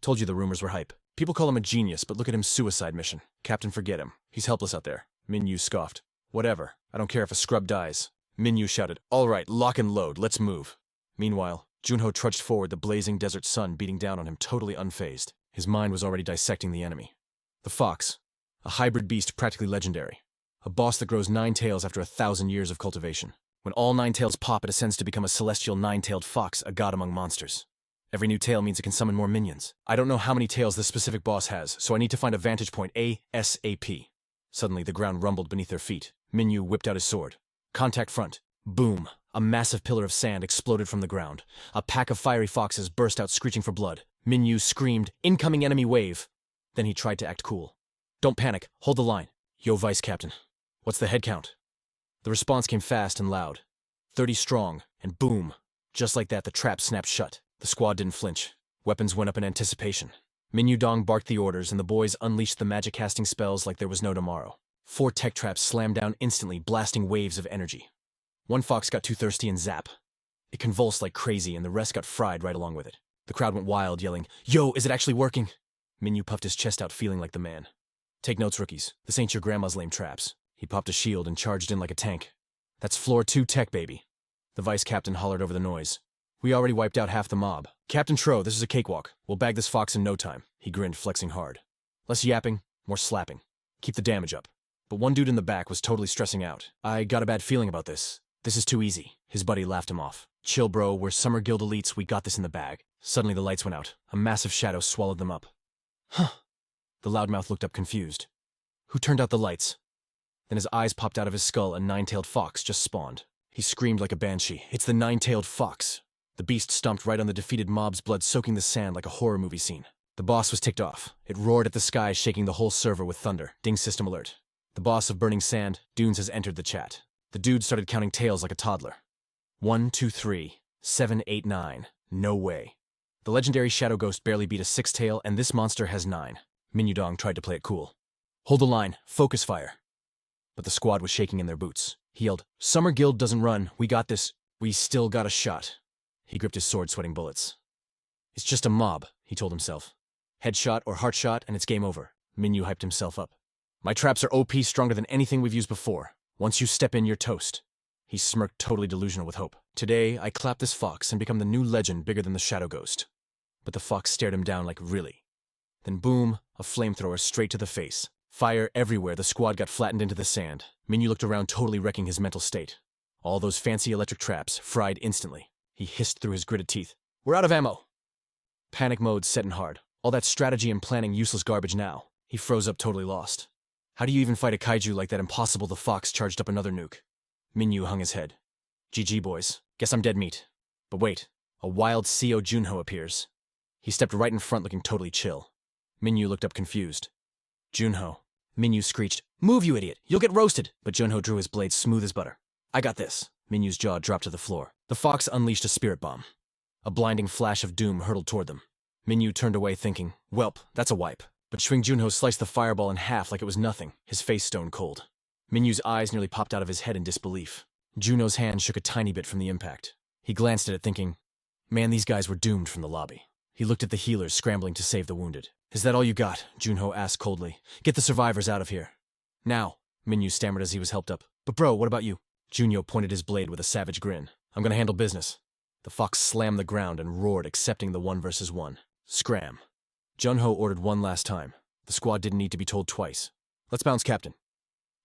S1: Told you the rumors were hype. People call him a genius, but look at his suicide mission. Captain, forget him. He's helpless out there. Minyu scoffed. Whatever. I don't care if a scrub dies. Minyu shouted. All right, lock and load. Let's move. Meanwhile, Junho trudged forward, the blazing desert sun beating down on him, totally unfazed. His mind was already dissecting the enemy. The Fox. A hybrid beast practically legendary. A boss that grows 9 tails after 1,000 years of cultivation. When all 9 tails pop, it ascends to become a celestial 9-tailed fox, a god among monsters. Every new tail means it can summon more minions. I don't know how many tails this specific boss has, so I need to find a vantage point ASAP. Suddenly, the ground rumbled beneath their feet. Minyu whipped out his sword. Contact front. Boom. A massive pillar of sand exploded from the ground. A pack of fiery foxes burst out screeching for blood. Minyu screamed, "Incoming enemy wave!" Then he tried to act cool. "Don't panic. Hold the line. Yo, Vice Captain. What's the head count?" The response came fast and loud. 30 strong, and boom. Just like that, the trap snapped shut. The squad didn't flinch. Weapons went up in anticipation. Minyu Dong barked the orders, and the boys unleashed the magic-casting spells like there was no tomorrow. 4 tech traps slammed down instantly, blasting waves of energy. One fox got too thirsty and zap. It convulsed like crazy, and the rest got fried right along with it. The crowd went wild, yelling, "Yo, is it actually working?" Minyu puffed his chest out, feeling like the man. "Take notes, rookies. This ain't your grandma's lame traps." He popped a shield and charged in like a tank. "That's floor 2 tech, baby." The vice captain hollered over the noise. "We already wiped out half the mob. Captain Tro, this is a cakewalk. We'll bag this fox in no time." He grinned, flexing hard. Less yapping, more slapping. Keep the damage up. But one dude in the back was totally stressing out. "I got a bad feeling about this. This is too easy." His buddy laughed him off. "Chill, bro. We're Summer Guild elites. We got this in the bag." Suddenly the lights went out. A massive shadow swallowed them up. "Huh." The loudmouth looked up confused. "Who turned out the lights?" Then his eyes popped out of his skull. A 9-tailed fox just spawned. He screamed like a banshee. "It's the 9-tailed fox." The beast stomped right on the defeated mob's blood, soaking the sand like a horror movie scene. The boss was ticked off. It roared at the sky, shaking the whole server with thunder. Ding system alert. The boss of Burning Sand, Dunes, has entered the chat. The dude started counting tails like a toddler. 1, 2, 3, 7, 8, 9. No way. The legendary Shadow Ghost barely beat a 6-tail, and this monster has 9. Minyu Dong tried to play it cool. "Hold the line. Focus fire." But the squad was shaking in their boots. He yelled, "Summer Guild doesn't run. We got this. We still got a shot." He gripped his sword, sweating bullets. "It's just a mob," he told himself. "Headshot or heart shot, and it's game over." Minyu hyped himself up. "My traps are OP, stronger than anything we've used before. Once you step in, you're toast." He smirked, totally delusional with hope. "Today, I clap this fox and become the new legend bigger than the Shadow Ghost." But the fox stared him down like, "Really?" Then boom, a flamethrower straight to the face. Fire everywhere. The squad got flattened into the sand. Minyu looked around, totally wrecking his mental state. All those fancy electric traps fried instantly. He hissed through his gritted teeth, "We're out of ammo." Panic mode set in hard. All that strategy and planning useless garbage now. He froze up, totally lost. How do you even fight a kaiju like that? Impossible. The fox charged up another nuke. Minyu hung his head. "GG, boys. Guess I'm dead meat." But wait, a wild Seo Junho appears. He stepped right in front, looking totally chill. Minyu looked up confused. "Junho." Minyu screeched, "Move, you idiot! You'll get roasted!" But Junho drew his blade smooth as butter. "I got this." Minyu's jaw dropped to the floor. The fox unleashed a spirit bomb. A blinding flash of doom hurtled toward them. Minyu turned away, thinking, "Welp, that's a wipe." But Shwing Junho sliced the fireball in half like it was nothing, his face stone cold. Minyu's eyes nearly popped out of his head in disbelief. Juno's hand shook a tiny bit from the impact. He glanced at it, thinking, "Man, these guys were doomed from the lobby." He looked at the healers scrambling to save the wounded. "Is that all you got?" Junho asked coldly. "Get the survivors out of here." "Now," Minyu stammered as he was helped up. "But bro, what about you?" Junho pointed his blade with a savage grin. "I'm gonna handle business." The fox slammed the ground and roared, accepting the 1 versus 1. Scram. Junho ordered one last time. The squad didn't need to be told twice. "Let's bounce, Captain."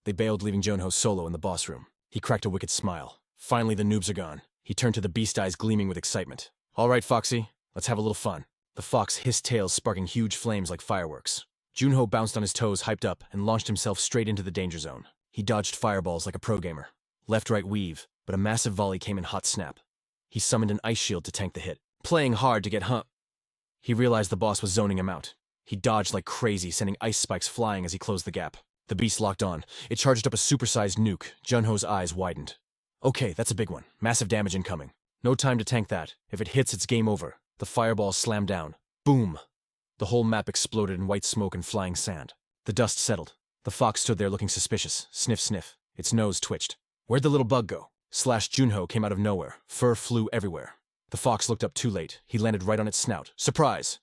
S1: They bailed, leaving Junho solo in the boss room. He cracked a wicked smile. Finally, the noobs are gone. He turned to the beast eyes gleaming with excitement. "All right, Foxy, let's have a little fun." The fox hissed tails, sparking huge flames like fireworks. Junho bounced on his toes, hyped up, and launched himself straight into the danger zone. He dodged fireballs like a pro gamer. Left-right weave, but a massive volley came in hot snap. He summoned an ice shield to tank the hit, playing hard to get He realized the boss was zoning him out. He dodged like crazy, sending ice spikes flying as he closed the gap. The beast locked on. It charged up a supersized nuke. Junho's eyes widened. "Okay, that's a big one. Massive damage incoming. No time to tank that. If it hits, it's game over." The fireball slammed down. Boom! The whole map exploded in white smoke and flying sand. The dust settled. The fox stood there looking suspicious. Sniff, sniff. Its nose twitched. "Where'd the little bug go?" Junho came out of nowhere. Fur flew everywhere. The fox looked up too late. He landed right on its snout. Surprise!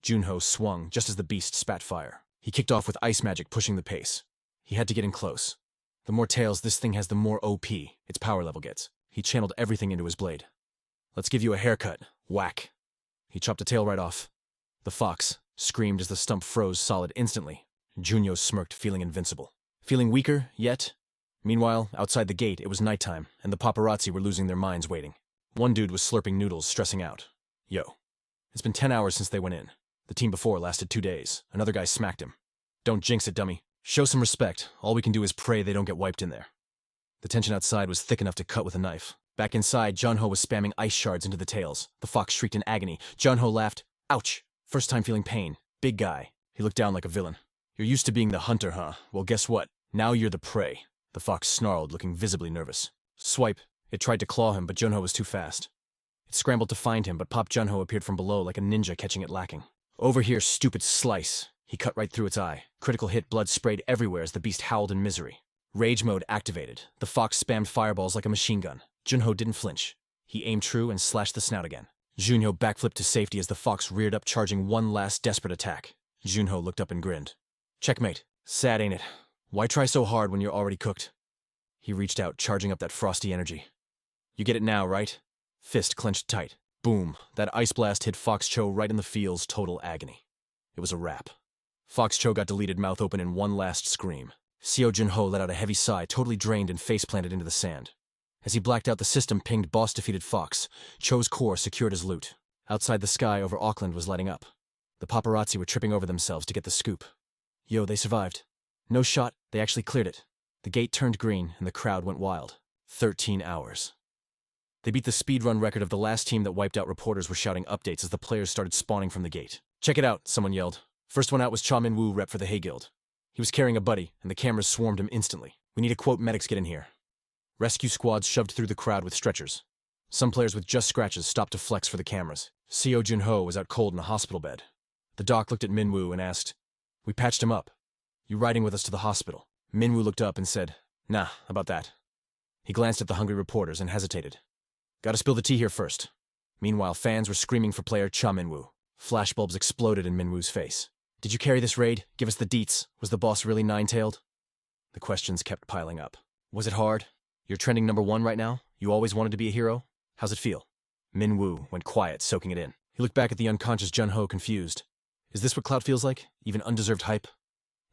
S1: Junho swung just as the beast spat fire. He kicked off with ice magic, pushing the pace. He had to get in close. The more tails this thing has, the more OP its power level gets. He channeled everything into his blade. "Let's give you a haircut." Whack. He chopped a tail right off. The fox screamed as the stump froze solid instantly. Junho smirked, feeling invincible. Feeling weaker, yet? Meanwhile, outside the gate, it was nighttime, and the paparazzi were losing their minds waiting. One dude was slurping noodles, stressing out. Yo. It's been 10 hours since they went in. The team before lasted 2 days. Another guy smacked him. Don't jinx it, dummy. Show some respect. All we can do is pray they don't get wiped in there. The tension outside was thick enough to cut with a knife. Back inside, Jun-Ho was spamming ice shards into the tails. The fox shrieked in agony. Jun-Ho laughed. Ouch! First time feeling pain. Big guy. He looked down like a villain. You're used to being the hunter, huh? Well, guess what? Now you're the prey. The fox snarled, looking visibly nervous. Swipe. It tried to claw him, but Jun-Ho was too fast. It scrambled to find him, but Pop Jun-Ho appeared from below like a ninja catching it lacking. Over here, stupid slice. He cut right through its eye. Critical hit, blood sprayed everywhere as the beast howled in misery. Rage mode activated. The fox spammed fireballs like a machine gun. Jun-Ho didn't flinch. He aimed true and slashed the snout again. Jun-Ho backflipped to safety as the fox reared up, charging one last desperate attack. Jun-Ho looked up and grinned. Checkmate. Sad, ain't it? Why try so hard when you're already cooked? He reached out, charging up that frosty energy. You get it now, right? Fist clenched tight. Boom. That ice blast hit Fox Cho right in the feels, total agony. It was a wrap. Fox Cho got deleted, mouth open in one last scream. Seo Jun-Ho let out a heavy sigh, totally drained and face-planted into the sand. As he blacked out, the system pinged boss-defeated Fox. Cho's core secured his loot. Outside, the sky over Auckland was lighting up. The paparazzi were tripping over themselves to get the scoop. Yo, they survived. No shot, they actually cleared it. The gate turned green, and the crowd went wild. 13 hours. They beat the speedrun record of the last team that wiped out. Reporters were shouting updates as the players started spawning from the gate. Check it out, someone yelled. First one out was Cha Min-woo, rep for the Hay Guild. He was carrying a buddy, and the cameras swarmed him instantly. We need to quote medics get in here. Rescue squads shoved through the crowd with stretchers. Some players with just scratches stopped to flex for the cameras. Seo Jun-Ho was out cold in a hospital bed. The doc looked at Min-woo and asked, We patched him up. You riding with us to the hospital? Min-woo looked up and said, Nah, about that. He glanced at the hungry reporters and hesitated. Gotta spill the tea here first. Meanwhile, fans were screaming for player Cha Min-woo. Flashbulbs exploded in Min-woo's face. Did you carry this raid? Give us the deets. Was the boss really nine-tailed? The questions kept piling up. Was it hard? You're trending #1 right now? You always wanted to be a hero? How's it feel? Min-woo went quiet, soaking it in. He looked back at the unconscious Jun-Ho, confused. Is this what clout feels like? Even undeserved hype?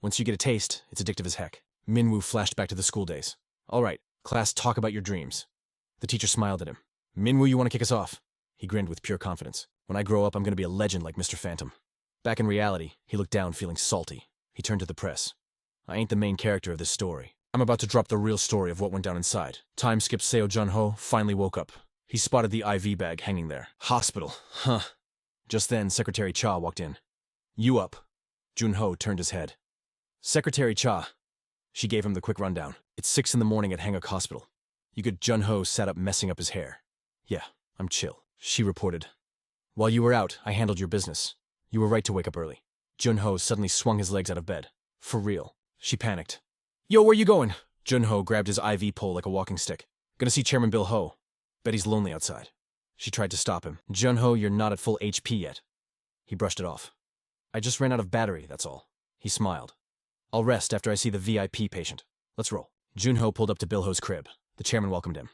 S1: Once you get a taste, it's addictive as heck. Min-woo flashed back to the school days. All right, class, talk about your dreams. The teacher smiled at him. Min-woo, you want to kick us off? He grinned with pure confidence. When I grow up, I'm going to be a legend like Mr. Phantom. Back in reality, he looked down, feeling salty. He turned to the press. I ain't the main character of this story. I'm about to drop the real story of what went down inside. Time skip Seo Jun-Ho finally woke up. He spotted the IV bag hanging there. Hospital. Huh. Just then, Secretary Cha walked in. You up? Jun-Ho turned his head. Secretary Cha. She gave him the quick rundown. It's 6 in the morning at Hanguk Hospital. You good Jun-Ho sat up, messing up his hair. Yeah, I'm chill, she reported. While you were out, I handled your business. You were right to wake up early. Jun-Ho suddenly swung his legs out of bed. For real. She panicked. Yo, where you going? Jun-Ho grabbed his IV pole like a walking stick. Gonna see Chairman Bill Ho. Bet he's lonely outside. She tried to stop him. Jun-Ho, you're not at full HP yet. He brushed it off. I just ran out of battery, that's all. He smiled. I'll rest after I see the VIP patient. Let's roll. Jun-Ho pulled up to Bill Ho's crib. The chairman welcomed him.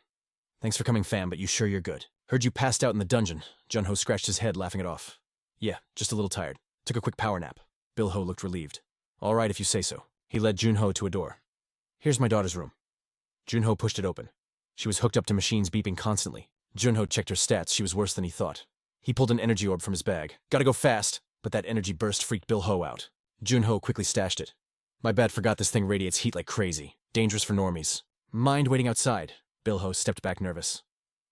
S1: Thanks for coming, fam, but you sure you're good? Heard you passed out in the dungeon. Jun-Ho scratched his head, laughing it off. Yeah, just a little tired. Took a quick power nap. Bill Ho looked relieved. All right, if you say so. He led Jun-Ho to a door. Here's my daughter's room. Jun-Ho pushed it open. She was hooked up to machines beeping constantly. Jun-Ho checked her stats. She was worse than he thought. He pulled an energy orb from his bag. Gotta go fast. But that energy burst freaked Bill Ho out. Jun-Ho quickly stashed it. My bad, forgot this thing radiates heat like crazy. Dangerous for normies. Mind waiting outside? Bill Ho stepped back nervous.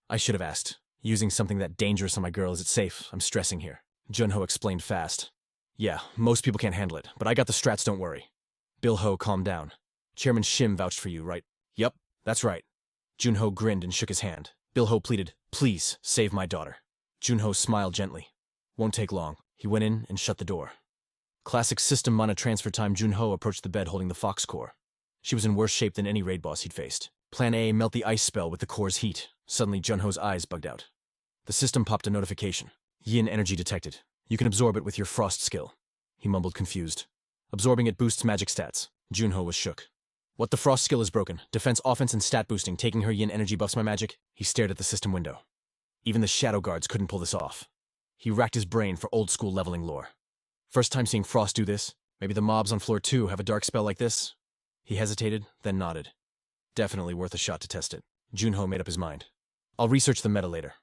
S1: I should have asked. Using something that dangerous on my girl, is it safe? I'm stressing here. Jun-Ho explained fast. Yeah, most people can't handle it, but I got the strats, don't worry. Bill Ho calmed down. Chairman Shim vouched for you, right? Yup, that's right. Jun-Ho grinned and shook his hand. Bill Ho pleaded, please, save my daughter. Jun-Ho smiled gently. Won't take long. He went in and shut the door. Classic system mana transfer time. Jun-Ho approached the bed holding the fox core. She was in worse shape than any raid boss he'd faced. Plan A, melt the ice spell with the core's heat. Suddenly, Jun-Ho's eyes bugged out. The system popped a notification. Yin energy detected. You can absorb it with your frost skill. He mumbled, confused. Absorbing it boosts magic stats. Jun-Ho was shook. What, the frost skill is broken? Defense, offense, and stat boosting. Taking her yin energy buffs my magic? He stared at the system window. Even the shadow guards couldn't pull this off. He racked his brain for old-school leveling lore. First time seeing Frost do this. Maybe the mobs on floor 2 have a dark spell like this? He hesitated, then nodded. Definitely worth a shot to test it. Junho made up his mind. I'll research the meta later.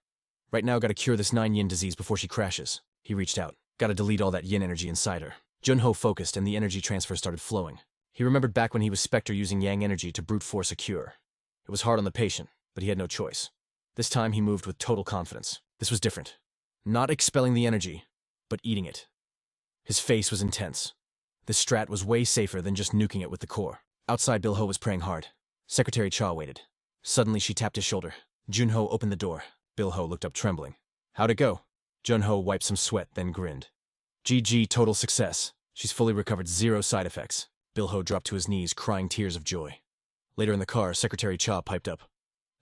S1: Right now, gotta cure this 9-yin disease before she crashes. He reached out. Gotta delete all that yin energy inside her. Junho focused and the energy transfer started flowing. He remembered back when he was Spectre using yang energy to brute force a cure. It was hard on the patient, but he had no choice. This time he moved with total confidence. This was different. Not expelling the energy, but eating it. His face was intense. This strat was way safer than just nuking it with the core. Outside, Bilho was praying hard. Secretary Cha waited. Suddenly, she tapped his shoulder. Junho opened the door. Bilho looked up trembling. How'd it go? Junho wiped some sweat, then grinned. GG, total success. She's fully recovered, 0 side effects. Bilho dropped to his knees, crying tears of joy. Later in the car, Secretary Cha piped up.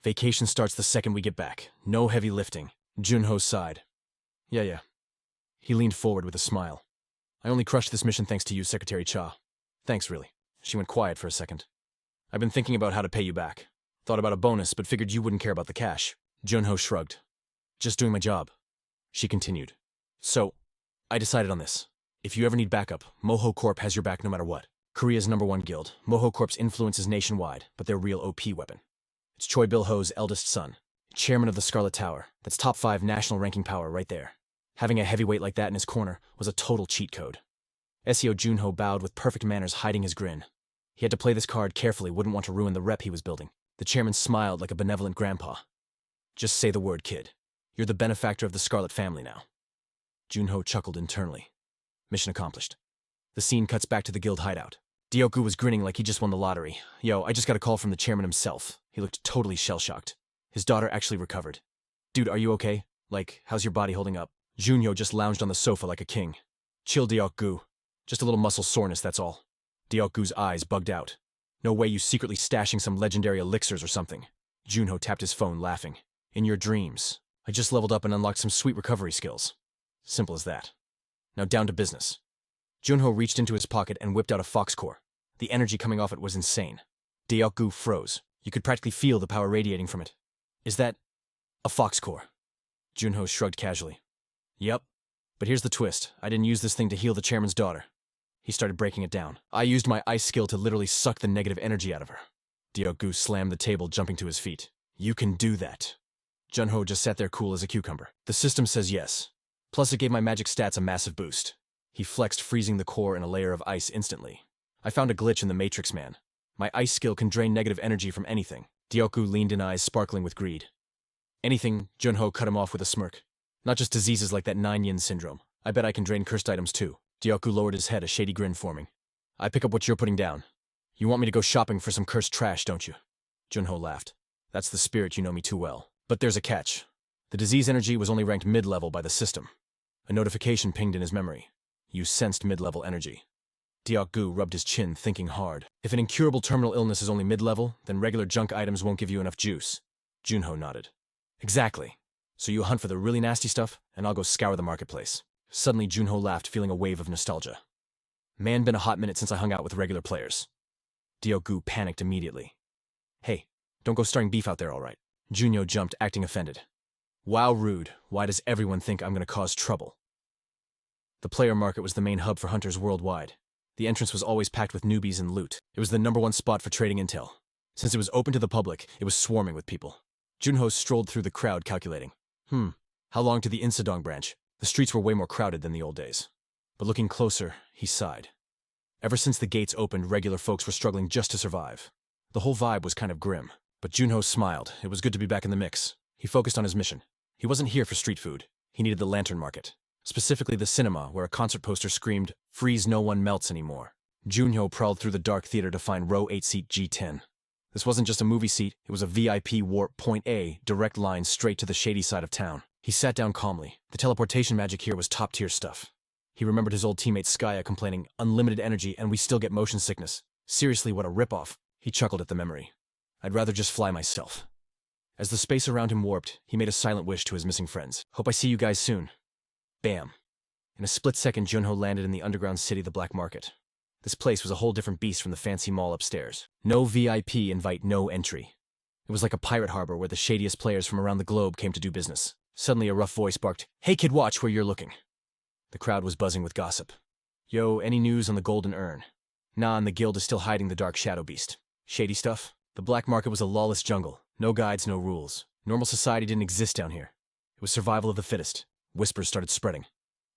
S1: Vacation starts the second we get back. No heavy lifting. Junho sighed. Yeah. He leaned forward with a smile. I only crushed this mission thanks to you, Secretary Cha. Thanks, really. She went quiet for a second. I've been thinking about how to pay you back. Thought about a bonus, but figured you wouldn't care about the cash. Junho shrugged. Just doing my job. She continued. So, I decided on this. If you ever need backup, Moho Corp has your back no matter what. Korea's #1 guild. Moho Corp's influence is nationwide, but their real OP weapon. It's Choi Bilho's eldest son, chairman of the Scarlet Tower. That's top 5 national ranking power right there. Having a heavyweight like that in his corner was a total cheat code. SEO Junho bowed with perfect manners, hiding his grin. He had to play this card carefully, wouldn't want to ruin the rep he was building. The chairman smiled like a benevolent grandpa. Just say the word, kid. You're the benefactor of the Scarlet family now. Junho chuckled internally. Mission accomplished. The scene cuts back to the guild hideout. Dioku was grinning like he just won the lottery. Yo, I just got a call from the chairman himself. He looked totally shell-shocked. His daughter actually recovered. Dude, are you okay? Like, how's your body holding up? Junho just lounged on the sofa like a king. Chill, Dioku. Just a little muscle soreness, that's all. Dioku's eyes bugged out. No way you secretly stashing some legendary elixirs or something. Junho tapped his phone, laughing. In your dreams. I just leveled up and unlocked some sweet recovery skills. Simple as that. Now down to business. Junho reached into his pocket and whipped out a fox core. The energy coming off it was insane. Dioku froze. You could practically feel the power radiating from it. Is that a fox core? Junho shrugged casually. Yep. But here's the twist. I didn't use this thing to heal the chairman's daughter. He started breaking it down. I used my ice skill to literally suck the negative energy out of her. Dioku slammed the table, jumping to his feet. You can do that. Junho just sat there cool as a cucumber. The system says yes. Plus it gave my magic stats a massive boost. He flexed, freezing the core in a layer of ice instantly. I found a glitch in the Matrix, man. My ice skill can drain negative energy from anything. Dioku leaned in, eyes sparkling with greed. Anything, Junho cut him off with a smirk. Not just diseases like that 9-yin syndrome. I bet I can drain cursed items too. Dioku lowered his head, a shady grin forming. I pick up what you're putting down. You want me to go shopping for some cursed trash, don't you? Junho laughed. That's the spirit, you know me too well. But there's a catch. The disease energy was only ranked mid-level by the system. A notification pinged in his memory. You sensed mid-level energy. Dioku rubbed his chin, thinking hard. If an incurable terminal illness is only mid-level, then regular junk items won't give you enough juice. Junho nodded. Exactly. So you hunt for the really nasty stuff, and I'll go scour the marketplace. Suddenly, Junho laughed, feeling a wave of nostalgia. Man, been a hot minute since I hung out with regular players. Dioku panicked immediately. Hey, don't go starting beef out there, all right? Junho jumped, acting offended. Wow, rude. Why does everyone think I'm going to cause trouble? The player market was the main hub for hunters worldwide. The entrance was always packed with newbies and loot. It was the #1 spot for trading intel. Since it was open to the public, it was swarming with people. Junho strolled through the crowd, calculating. How long to the Insadong branch? The streets were way more crowded than the old days. But looking closer, he sighed. Ever since the gates opened, regular folks were struggling just to survive. The whole vibe was kind of grim. But Junho smiled. It was good to be back in the mix. He focused on his mission. He wasn't here for street food. He needed the lantern market. Specifically the cinema, where a concert poster screamed, "Freeze, no one melts anymore." Junho prowled through the dark theater to find row 8 seat G10. This wasn't just a movie seat, it was a VIP warp point A, direct line straight to the shady side of town. He sat down calmly. The teleportation magic here was top-tier stuff. He remembered his old teammate Skaya complaining, unlimited energy and we still get motion sickness. Seriously, what a ripoff. He chuckled at the memory. I'd rather just fly myself. As the space around him warped, he made a silent wish to his missing friends. Hope I see you guys soon. Bam. In a split second, Junho landed in the underground city, the Black Market. This place was a whole different beast from the fancy mall upstairs. No VIP, invite no entry. It was like a pirate harbor where the shadiest players from around the globe came to do business. Suddenly a rough voice barked, "Hey kid, watch where you're looking." The crowd was buzzing with gossip. Yo, any news on the golden urn? Nah, and the guild is still hiding the dark shadow beast. Shady stuff? The black market was a lawless jungle. No guides, no rules. Normal society didn't exist down here. It was survival of the fittest. Whispers started spreading.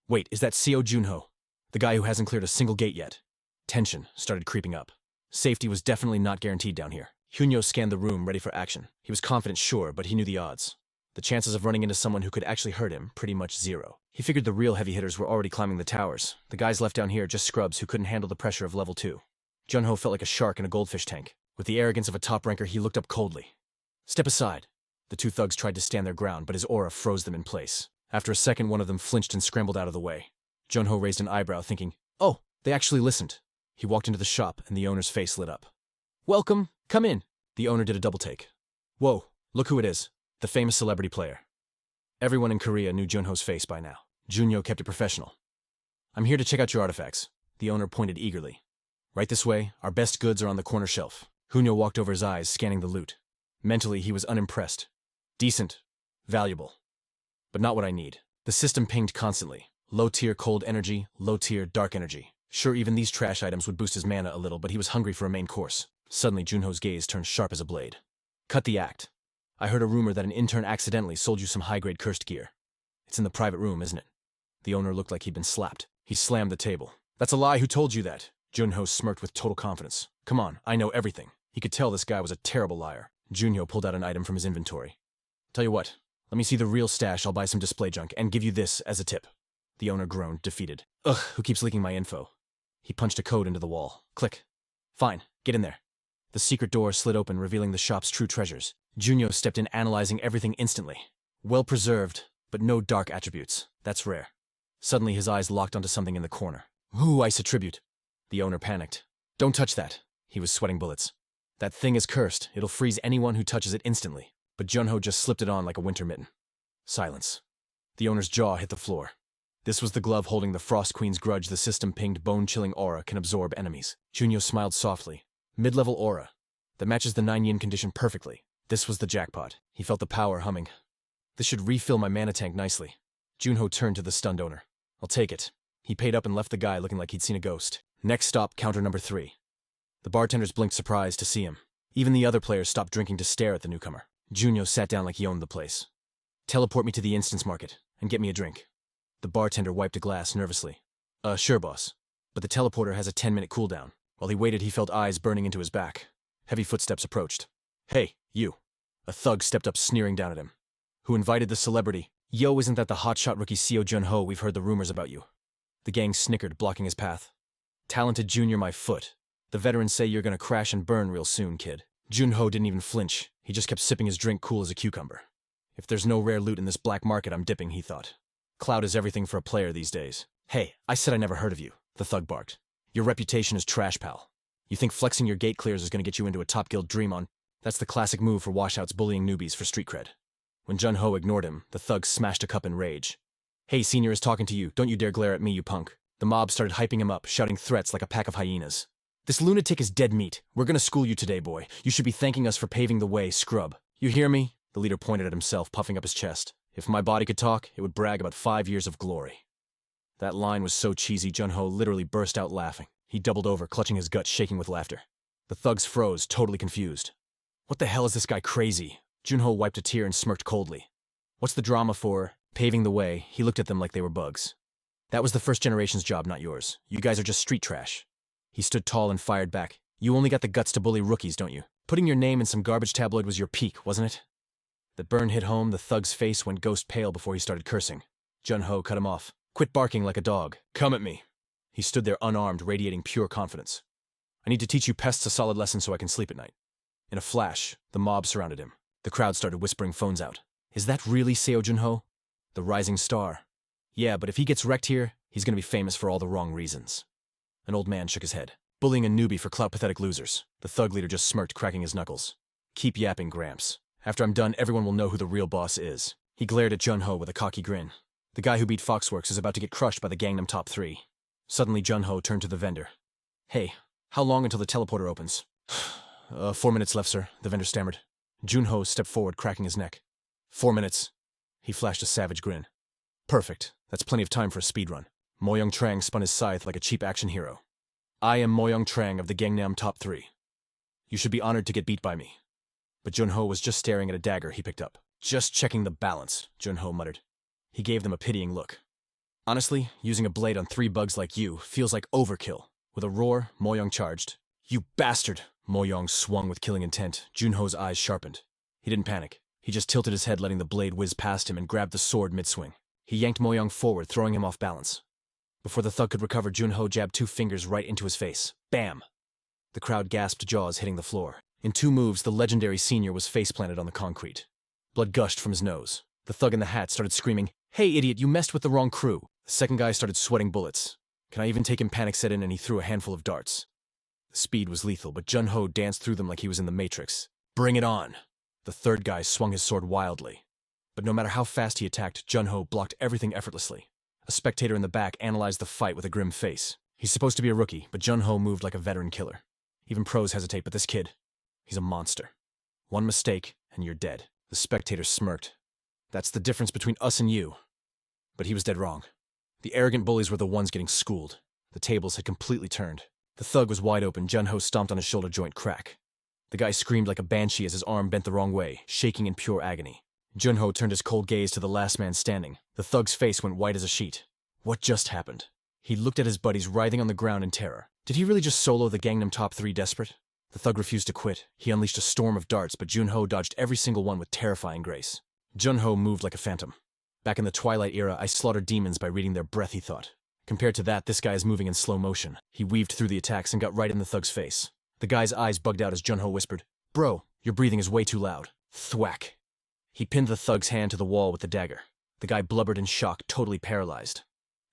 S1: Wait, is that Seo Junho? The guy who hasn't cleared a single gate yet. Tension started creeping up. Safety was definitely not guaranteed down here. Junho scanned the room, ready for action. He was confident, sure, but he knew the odds. The chances of running into someone who could actually hurt him, pretty much zero. He figured the real heavy hitters were already climbing the towers. The guys left down here just scrubs who couldn't handle the pressure of level 2. Junho felt like a shark in a goldfish tank. With the arrogance of a top ranker, he looked up coldly. Step aside. The two thugs tried to stand their ground, but his aura froze them in place. After a second, one of them flinched and scrambled out of the way. Junho raised an eyebrow, thinking, oh, they actually listened. He walked into the shop, and the owner's face lit up. Welcome, come in. The owner did a double take. Whoa, look who it is. The famous celebrity player. Everyone in Korea knew Junho's face by now. Junho kept it professional. I'm here to check out your artifacts. The owner pointed eagerly. Right this way, our best goods are on the corner shelf. Junho walked over his eyes, scanning the loot. Mentally, he was unimpressed. Decent. Valuable. But not what I need. The system pinged constantly. Low-tier cold energy, low-tier dark energy. Sure, even these trash items would boost his mana a little, but he was hungry for a main course. Suddenly, Junho's gaze turned sharp as a blade. Cut the act. I heard a rumor that an intern accidentally sold you some high-grade cursed gear. It's in the private room, isn't it? The owner looked like he'd been slapped. He slammed the table. That's a lie. Who told you that? Junho smirked with total confidence. Come on, I know everything. He could tell this guy was a terrible liar. Junho pulled out an item from his inventory. Tell you what, let me see the real stash. I'll buy some display junk and give you this as a tip. The owner groaned, defeated. Ugh, who keeps leaking my info? He punched a code into the wall. Click. Fine, get in there. The secret door slid open, revealing the shop's true treasures. Junho stepped in, analyzing everything instantly. Well preserved, but no dark attributes. That's rare. Suddenly his eyes locked onto something in the corner. Ooh, ice attribute. The owner panicked. Don't touch that. He was sweating bullets. That thing is cursed. It'll freeze anyone who touches it instantly. But Junho just slipped it on like a winter mitten. Silence. The owner's jaw hit the floor. This was the glove holding the Frost Queen's grudge. The system pinged bone-chilling aura can absorb enemies. Junho smiled softly. Mid-level aura. That matches the 9-yin condition perfectly. This was the jackpot. He felt the power humming. This should refill my mana tank nicely. Junho turned to the stunned owner. I'll take it. He paid up and left the guy looking like he'd seen a ghost. Next stop, counter number 3. The bartenders blinked surprised to see him. Even the other players stopped drinking to stare at the newcomer. Junho sat down like he owned the place. Teleport me to the instance market and get me a drink. The bartender wiped a glass nervously. Sure, boss. But the teleporter has a 10-minute cooldown. While he waited, he felt eyes burning into his back. Heavy footsteps approached. Hey, you. A thug stepped up, sneering down at him. Who invited the celebrity? Yo, isn't that the hotshot rookie Seo Junho? We've heard the rumors about you. The gang snickered, blocking his path. Talented junior, my foot. The veterans say you're gonna crash and burn real soon, kid. Junho didn't even flinch. He just kept sipping his drink, cool as a cucumber. If there's no rare loot in this black market, I'm dipping, he thought. Clout is everything for a player these days. Hey, I said I never heard of you, the thug barked. Your reputation is trash, pal. You think flexing your gate clears is gonna get you into a top guild dream on? That's the classic move for washouts bullying newbies for street cred. When Junho ignored him, the thug smashed a cup in rage. Hey, senior is talking to you. Don't you dare glare at me, you punk. The mob started hyping him up, shouting threats like a pack of hyenas. This lunatic is dead meat. We're gonna school you today, boy. You should be thanking us for paving the way, scrub. You hear me? The leader pointed at himself, puffing up his chest. If my body could talk, it would brag about 5 years of glory. That line was so cheesy, Junho literally burst out laughing. He doubled over, clutching his gut, shaking with laughter. The thugs froze, totally confused. What the hell is this guy crazy? Junho wiped a tear and smirked coldly. What's the drama for paving the way? He looked at them like they were bugs. That was the first generation's job, not yours. You guys are just street trash. He stood tall and fired back. You only got the guts to bully rookies, don't you? Putting your name in some garbage tabloid was your peak, wasn't it? The burn hit home. The thug's face went ghost pale before he started cursing. Junho cut him off. Quit barking like a dog. Come at me. He stood there unarmed, radiating pure confidence. I need to teach you pests a solid lesson so I can sleep at night. In a flash, the mob surrounded him. The crowd started whispering phones out. Is that really Seo Junho? The rising star. Yeah, but if he gets wrecked here, he's gonna be famous for all the wrong reasons. An old man shook his head. Bullying a newbie for clout pathetic losers. The thug leader just smirked, cracking his knuckles. Keep yapping, Gramps. After I'm done, everyone will know who the real boss is. He glared at Junho with a cocky grin. The guy who beat Foxworks is about to get crushed by the Gangnam Top 3. Suddenly, Junho turned to the vendor. Hey, how long until the teleporter opens? 4 minutes left, sir, the vendor stammered. Junho stepped forward, cracking his neck. 4 minutes. He flashed a savage grin. Perfect. That's plenty of time for a speed run. Mo Young Trang spun his scythe like a cheap action hero. I am Moyong Trang of the Gangnam Top 3. You should be honored to get beat by me. But Junho was just staring at a dagger he picked up. Just checking the balance, Junho muttered. He gave them a pitying look. Honestly, using a blade on 3 bugs like you feels like overkill. With a roar, Moyong charged. You bastard! Moyong swung with killing intent. Junho's eyes sharpened. He didn't panic. He just tilted his head, letting the blade whiz past him, and grabbed the sword mid-swing. He yanked Moyong forward, throwing him off balance. Before the thug could recover, Junho jabbed 2 fingers right into his face. Bam! The crowd gasped, jaws hitting the floor. In 2 moves, the legendary senior was face-planted on the concrete. Blood gushed from his nose. The thug in the hat started screaming, "Hey, idiot, you messed with the wrong crew." The second guy started sweating bullets. Can I even take him? Panic set in, and he threw a handful of darts. The speed was lethal, but Junho danced through them like he was in the Matrix. Bring it on! The third guy swung his sword wildly. But no matter how fast he attacked, Junho blocked everything effortlessly. A spectator in the back analyzed the fight with a grim face. He's supposed to be a rookie, but Junho moved like a veteran killer. Even pros hesitate, but this kid, he's a monster. One mistake, and you're dead. The spectator smirked. That's the difference between us and you. But he was dead wrong. The arrogant bullies were the ones getting schooled. The tables had completely turned. The thug was wide open. Junho stomped on his shoulder joint, crack. The guy screamed like a banshee as his arm bent the wrong way, shaking in pure agony. Junho turned his cold gaze to the last man standing. The thug's face went white as a sheet. What just happened? He looked at his buddies writhing on the ground in terror. Did he really just solo the Gangnam Top 3 desperate? The thug refused to quit. He unleashed a storm of darts, but Junho dodged every single one with terrifying grace. Junho moved like a phantom. Back in the Twilight era, I slaughtered demons by reading their breath, he thought. Compared to that, this guy is moving in slow motion. He weaved through the attacks and got right in the thug's face. The guy's eyes bugged out as Junho whispered, "Bro, your breathing is way too loud." Thwack. He pinned the thug's hand to the wall with the dagger. The guy blubbered in shock, totally paralyzed.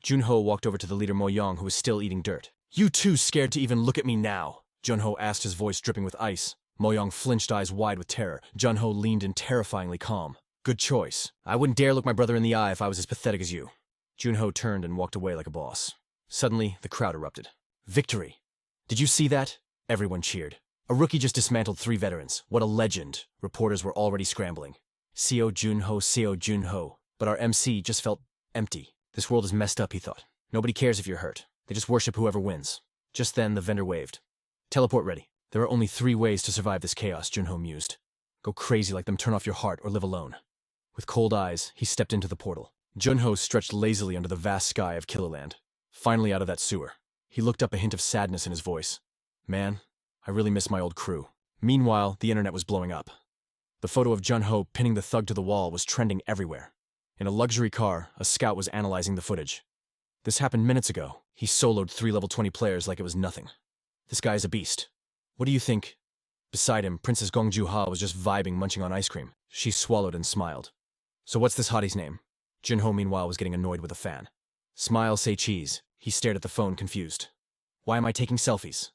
S1: Junho walked over to the leader Moyong, who was still eating dirt. "You too scared to even look at me now?" Junho asked, his voice dripping with ice. Moyong flinched, eyes wide with terror. Junho leaned in, terrifyingly calm. "Good choice. I wouldn't dare look my brother in the eye if I was as pathetic as you." Junho turned and walked away like a boss. Suddenly, the crowd erupted. "Victory! Did you see that?" Everyone cheered. "A rookie just dismantled 3 veterans. What a legend." Reporters were already scrambling. Seo Junho. But our MC just felt empty. This world is messed up, he thought. Nobody cares if you're hurt. They just worship whoever wins. Just then, the vendor waved. "Teleport ready. There are only 3 ways to survive this chaos," Junho mused. "Go crazy like them, turn off your heart, or live alone." With cold eyes, he stepped into the portal. Junho stretched lazily under the vast sky of Killerland. Finally out of that sewer. He looked up, a hint of sadness in his voice. "Man, I really miss my old crew." Meanwhile, the internet was blowing up. The photo of Junho pinning the thug to the wall was trending everywhere. In a luxury car, a scout was analyzing the footage. "This happened minutes ago. He soloed 3 level 20 players like it was nothing. This guy is a beast. What do you think?" Beside him, Princess Gongju-ha was just vibing, munching on ice cream. She swallowed and smiled. "So what's this hottie's name?" Junho, meanwhile, was getting annoyed with a fan. "Smile, say cheese." He stared at the phone, confused. "Why am I taking selfies?"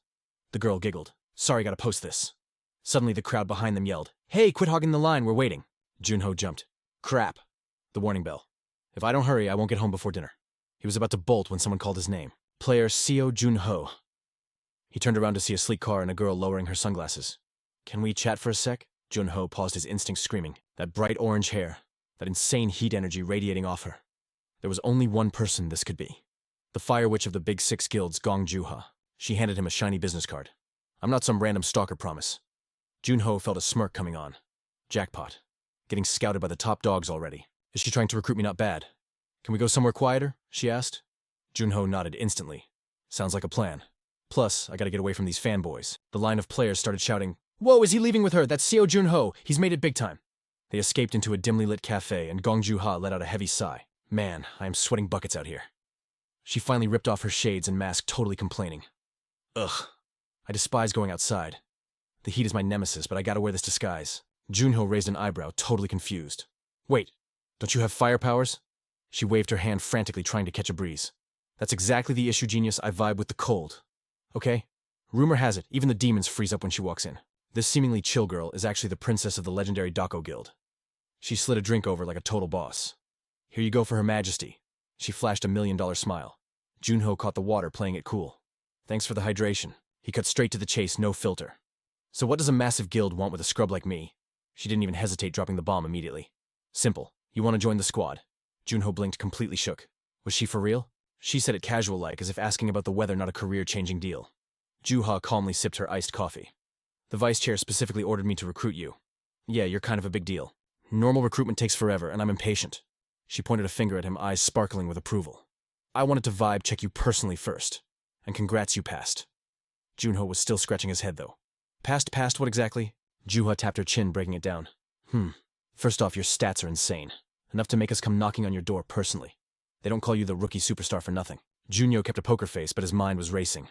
S1: The girl giggled. "Sorry, gotta post this." Suddenly, the crowd behind them yelled, "Hey, quit hogging the line, we're waiting." Junho jumped. "Crap." The warning bell. "If I don't hurry, I won't get home before dinner." He was about to bolt when someone called his name. Player Seo Junho. He turned around to see a sleek car and a girl lowering her sunglasses. "Can we chat for a sec?" Junho paused, his instincts screaming. That bright orange hair, that insane heat energy radiating off her. There was only one person this could be. The Fire Witch of the Big 6 Guilds, Gong Ju-ha. She handed him a shiny business card. "I'm not some random stalker, promise." Junho felt a smirk coming on. Jackpot. Getting scouted by the top dogs already. Is she trying to recruit me? Not bad. "Can we go somewhere quieter?" she asked. Junho nodded instantly. "Sounds like a plan. Plus, I gotta get away from these fanboys." The line of players started shouting, "Whoa, is he leaving with her? That's Seo Junho. He's made it big time." They escaped into a dimly lit cafe, and Gong Ju-ha let out a heavy sigh. "Man, I am sweating buckets out here." She finally ripped off her shades and mask, totally complaining. "Ugh. I despise going outside. The heat is my nemesis, but I gotta wear this disguise." Junho raised an eyebrow, totally confused. "Wait, don't you have fire powers?" She waved her hand frantically, trying to catch a breeze. "That's exactly the issue, genius. I vibe with the cold. Okay? Rumor has it, even the demons freeze up when she walks in. This seemingly chill girl is actually the princess of the legendary Dako Guild." She slid a drink over like a total boss. "Here you go for Her Majesty." She flashed a $1 million smile. Junho caught the water, playing it cool. "Thanks for the hydration." He cut straight to the chase, no filter. "So what does a massive guild want with a scrub like me?" She didn't even hesitate, dropping the bomb immediately. "Simple. You want to join the squad." Junho blinked, completely shook. Was she for real? She said it casual-like, as if asking about the weather, not a career-changing deal. Juha calmly sipped her iced coffee. The vice chair specifically ordered me to recruit you. Yeah, you're kind of a big deal. Normal recruitment takes forever, and I'm impatient. She pointed a finger at him, eyes sparkling with approval. I wanted to vibe check you personally first. And congrats, you passed. Junho was still scratching his head, though. Passed what exactly? Juha tapped her chin, breaking it down. First off, your stats are insane. Enough to make us come knocking on your door personally. They don't call you the rookie superstar for nothing. Junho kept a poker face, but his mind was racing.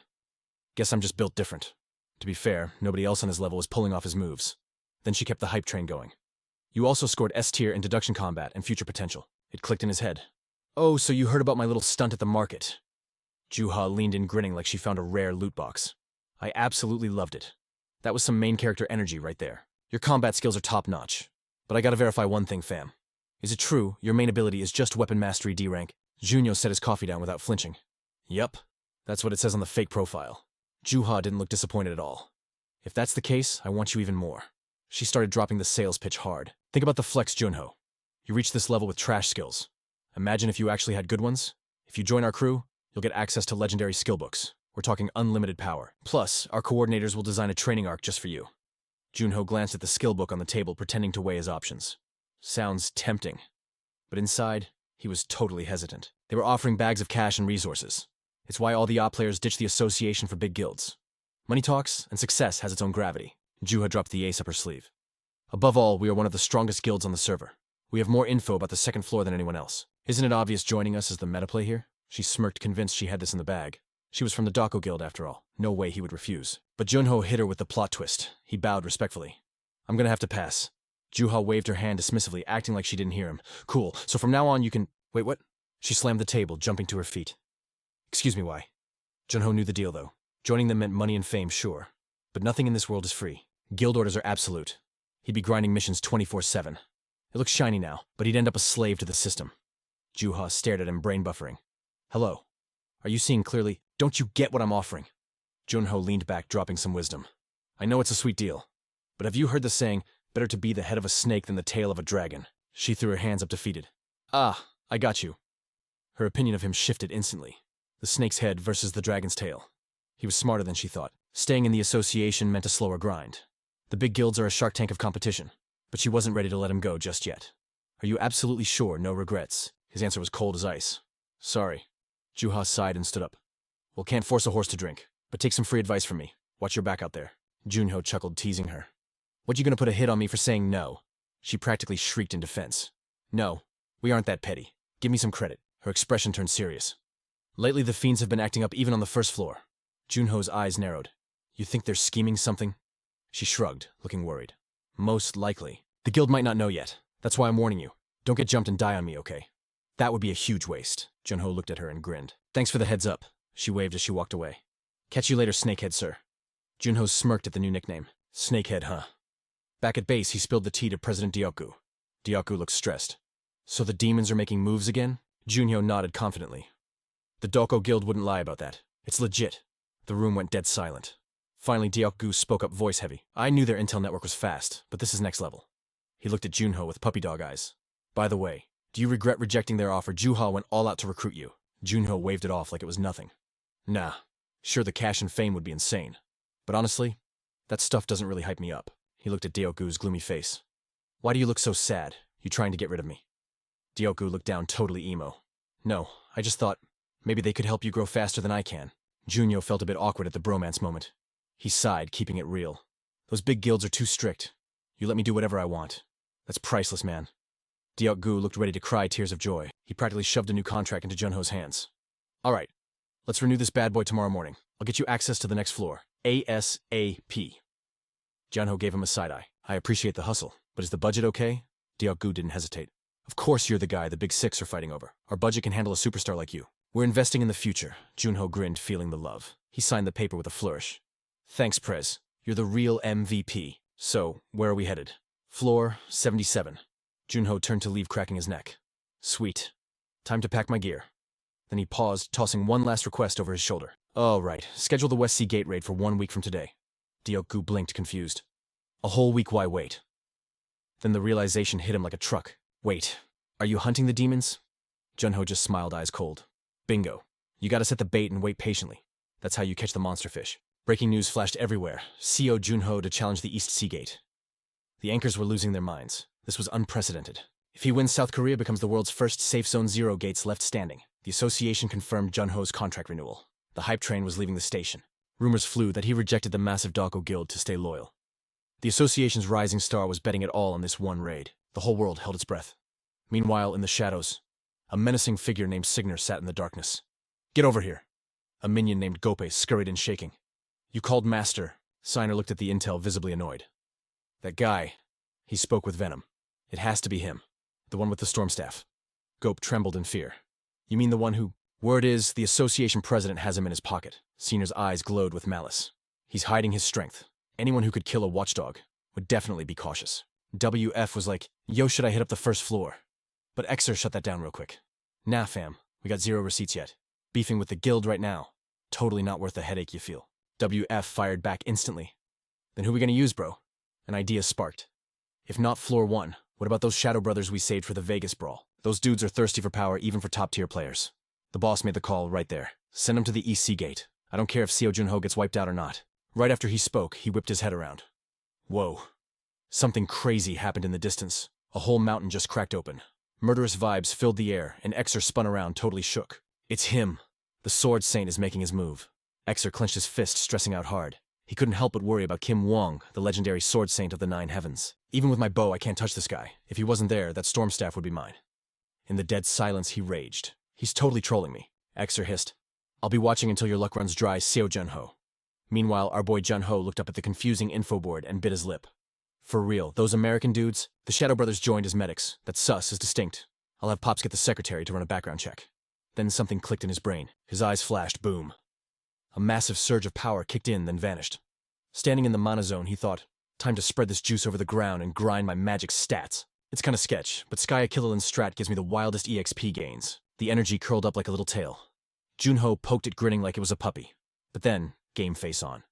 S1: Guess I'm just built different. To be fair, nobody else on his level was pulling off his moves. Then she kept the hype train going. You also scored S-tier in deduction combat and future potential. It clicked in his head. Oh, so you heard about my little stunt at the market. Juha leaned in grinning like she found a rare loot box. I absolutely loved it. That was some main character energy right there. Your combat skills are top-notch. But I gotta verify one thing, fam. Is it true your main ability is just weapon mastery D rank? Junho set his coffee down without flinching. Yup. That's what it says on the fake profile. Juha didn't look disappointed at all. If that's the case, I want you even more. She started dropping the sales pitch hard. Think about the flex, Junho. You reach this level with trash skills. Imagine if you actually had good ones. If you join our crew, you'll get access to legendary skill books. We're talking unlimited power. Plus, our coordinators will design a training arc just for you. Junho glanced at the skill book on the table, pretending to weigh his options. Sounds tempting. But inside, he was totally hesitant. They were offering bags of cash and resources. It's why all the op players ditch the association for big guilds. Money talks, and success has its own gravity. Juha dropped the ace up her sleeve. Above all, we are one of the strongest guilds on the server. We have more info about the second floor than anyone else. Isn't it obvious joining us is the meta play here? She smirked, convinced she had this in the bag. She was from the Dako Guild, after all. No way he would refuse. But Junho hit her with the plot twist. He bowed respectfully. I'm gonna have to pass. Juha waved her hand dismissively, acting like she didn't hear him. Cool, so from now on you can— Wait, what? She slammed the table, jumping to her feet. Excuse me, why? Junho knew the deal, though. Joining them meant money and fame, sure. But nothing in this world is free. Guild orders are absolute. He'd be grinding missions 24/7. It looks shiny now, but he'd end up a slave to the system. Juha stared at him, brain buffering. Hello. Are you seeing clearly? Don't you get what I'm offering? Junho leaned back, dropping some wisdom. I know it's a sweet deal, but have you heard the saying, better to be the head of a snake than the tail of a dragon? She threw her hands up defeated. Ah, I got you. Her opinion of him shifted instantly. The snake's head versus the dragon's tail. He was smarter than she thought. Staying in the association meant a slower grind. The big guilds are a shark tank of competition, but she wasn't ready to let him go just yet. Are you absolutely sure, no regrets? His answer was cold as ice. Sorry. Juha sighed and stood up. Well, can't force a horse to drink, but take some free advice from me. Watch your back out there. Junho chuckled, teasing her. What, you gonna put a hit on me for saying no? She practically shrieked in defense. No, we aren't that petty. Give me some credit. Her expression turned serious. Lately the fiends have been acting up even on the first floor. Junho's eyes narrowed. You think they're scheming something? She shrugged, looking worried. Most likely. The guild might not know yet. That's why I'm warning you. Don't get jumped and die on me, okay? That would be a huge waste. Junho looked at her and grinned. Thanks for the heads up. She waved as she walked away. Catch you later, Snakehead, sir. Junho smirked at the new nickname. Snakehead, huh? Back at base, he spilled the tea to President Dioku. Dioku looked stressed. So the demons are making moves again? Junho nodded confidently. The Doko Guild wouldn't lie about that. It's legit. The room went dead silent. Finally, Dioku spoke up, voice heavy. I knew their intel network was fast, but this is next level. He looked at Junho with puppy dog eyes. By the way, do you regret rejecting their offer? Juha went all out to recruit you. Junho waved it off like it was nothing. Nah. Sure, the cash and fame would be insane. But honestly, that stuff doesn't really hype me up. He looked at Dioku's gloomy face. Why do you look so sad? You trying to get rid of me? Dioku looked down, totally emo. No, I just thought, maybe they could help you grow faster than I can. Junho felt a bit awkward at the bromance moment. He sighed, keeping it real. Those big guilds are too strict. You let me do whatever I want. That's priceless, man. Dioku looked ready to cry tears of joy. He practically shoved a new contract into Junho's hands. All right, let's renew this bad boy tomorrow morning. I'll get you access to the next floor. ASAP. Junho gave him a side-eye. I appreciate the hustle, but is the budget okay? Dioku didn't hesitate. Of course you're the guy the big six are fighting over. Our budget can handle a superstar like you. We're investing in the future. Junho grinned, feeling the love. He signed the paper with a flourish. Thanks, Prez. You're the real MVP. So, where are we headed? Floor 77. Junho turned to leave, cracking his neck. Sweet. Time to pack my gear. Then he paused, tossing one last request over his shoulder. Oh, right. Schedule the West Sea Gate raid for 1 week from today. Dioku blinked, confused. A whole week, why wait? Then the realization hit him like a truck. Wait, are you hunting the demons? Junho just smiled, eyes cold. Bingo. You gotta set the bait and wait patiently. That's how you catch the monster fish. Breaking news flashed everywhere. CO Junho to challenge the East Sea Gate. The anchors were losing their minds. This was unprecedented. If he wins, South Korea becomes the world's first safe zone zero gates left standing. The association confirmed Junho's contract renewal. The hype train was leaving the station. Rumors flew that he rejected the massive Dako Guild to stay loyal. The association's rising star was betting it all on this one raid. The whole world held its breath. Meanwhile, in the shadows, a menacing figure named Signer sat in the darkness. "Get over here." A minion named Gope scurried in shaking. "You called Master." Signer looked at the intel, visibly annoyed. "That guy," he spoke with venom. "It has to be him. The one with the storm staff." Gope trembled in fear. "You mean the one who—" "Word is, the association president has him in his pocket." Signer's eyes glowed with malice. "He's hiding his strength. Anyone who could kill a watchdog would definitely be cautious." WF was like, "Yo, should I hit up the first floor?" But Exer shut that down real quick. "Nah, fam, we got 0 receipts yet. Beefing with the guild right now. Totally not worth the headache you feel." WF fired back instantly. "Then who we gonna use, bro?" An idea sparked. "If not floor 1, what about those Shadow Brothers we saved for the Vegas brawl? Those dudes are thirsty for power even for top-tier players." The boss made the call right there. "Send them to the East Sea Gate. I don't care if Seo Junho gets wiped out or not." Right after he spoke, he whipped his head around. Whoa. Something crazy happened in the distance. A whole mountain just cracked open. Murderous vibes filled the air, and Exer spun around, totally shook. "It's him. The Sword Saint is making his move." Exer clenched his fist, stressing out hard. He couldn't help but worry about Kim Wong, the legendary Sword Saint of the Nine Heavens. "Even with my bow, I can't touch this guy. If he wasn't there, that storm staff would be mine." In the dead silence, he raged. "He's totally trolling me." Exer hissed. "I'll be watching until your luck runs dry, Seo Junho." Meanwhile, our boy Junho looked up at the confusing info board and bit his lip. "For real, those American dudes? The Shadow Brothers joined as medics. That sus is distinct. I'll have Pops get the secretary to run a background check." Then something clicked in his brain. His eyes flashed, boom. A massive surge of power kicked in, then vanished. Standing in the mana zone, he thought, "Time to spread this juice over the ground and grind my magic stats." It's kinda sketch, but Skya Killilan's strat gives me the wildest EXP gains. The energy curled up like a little tail. Junho poked it, grinning like it was a puppy. But then, game face on.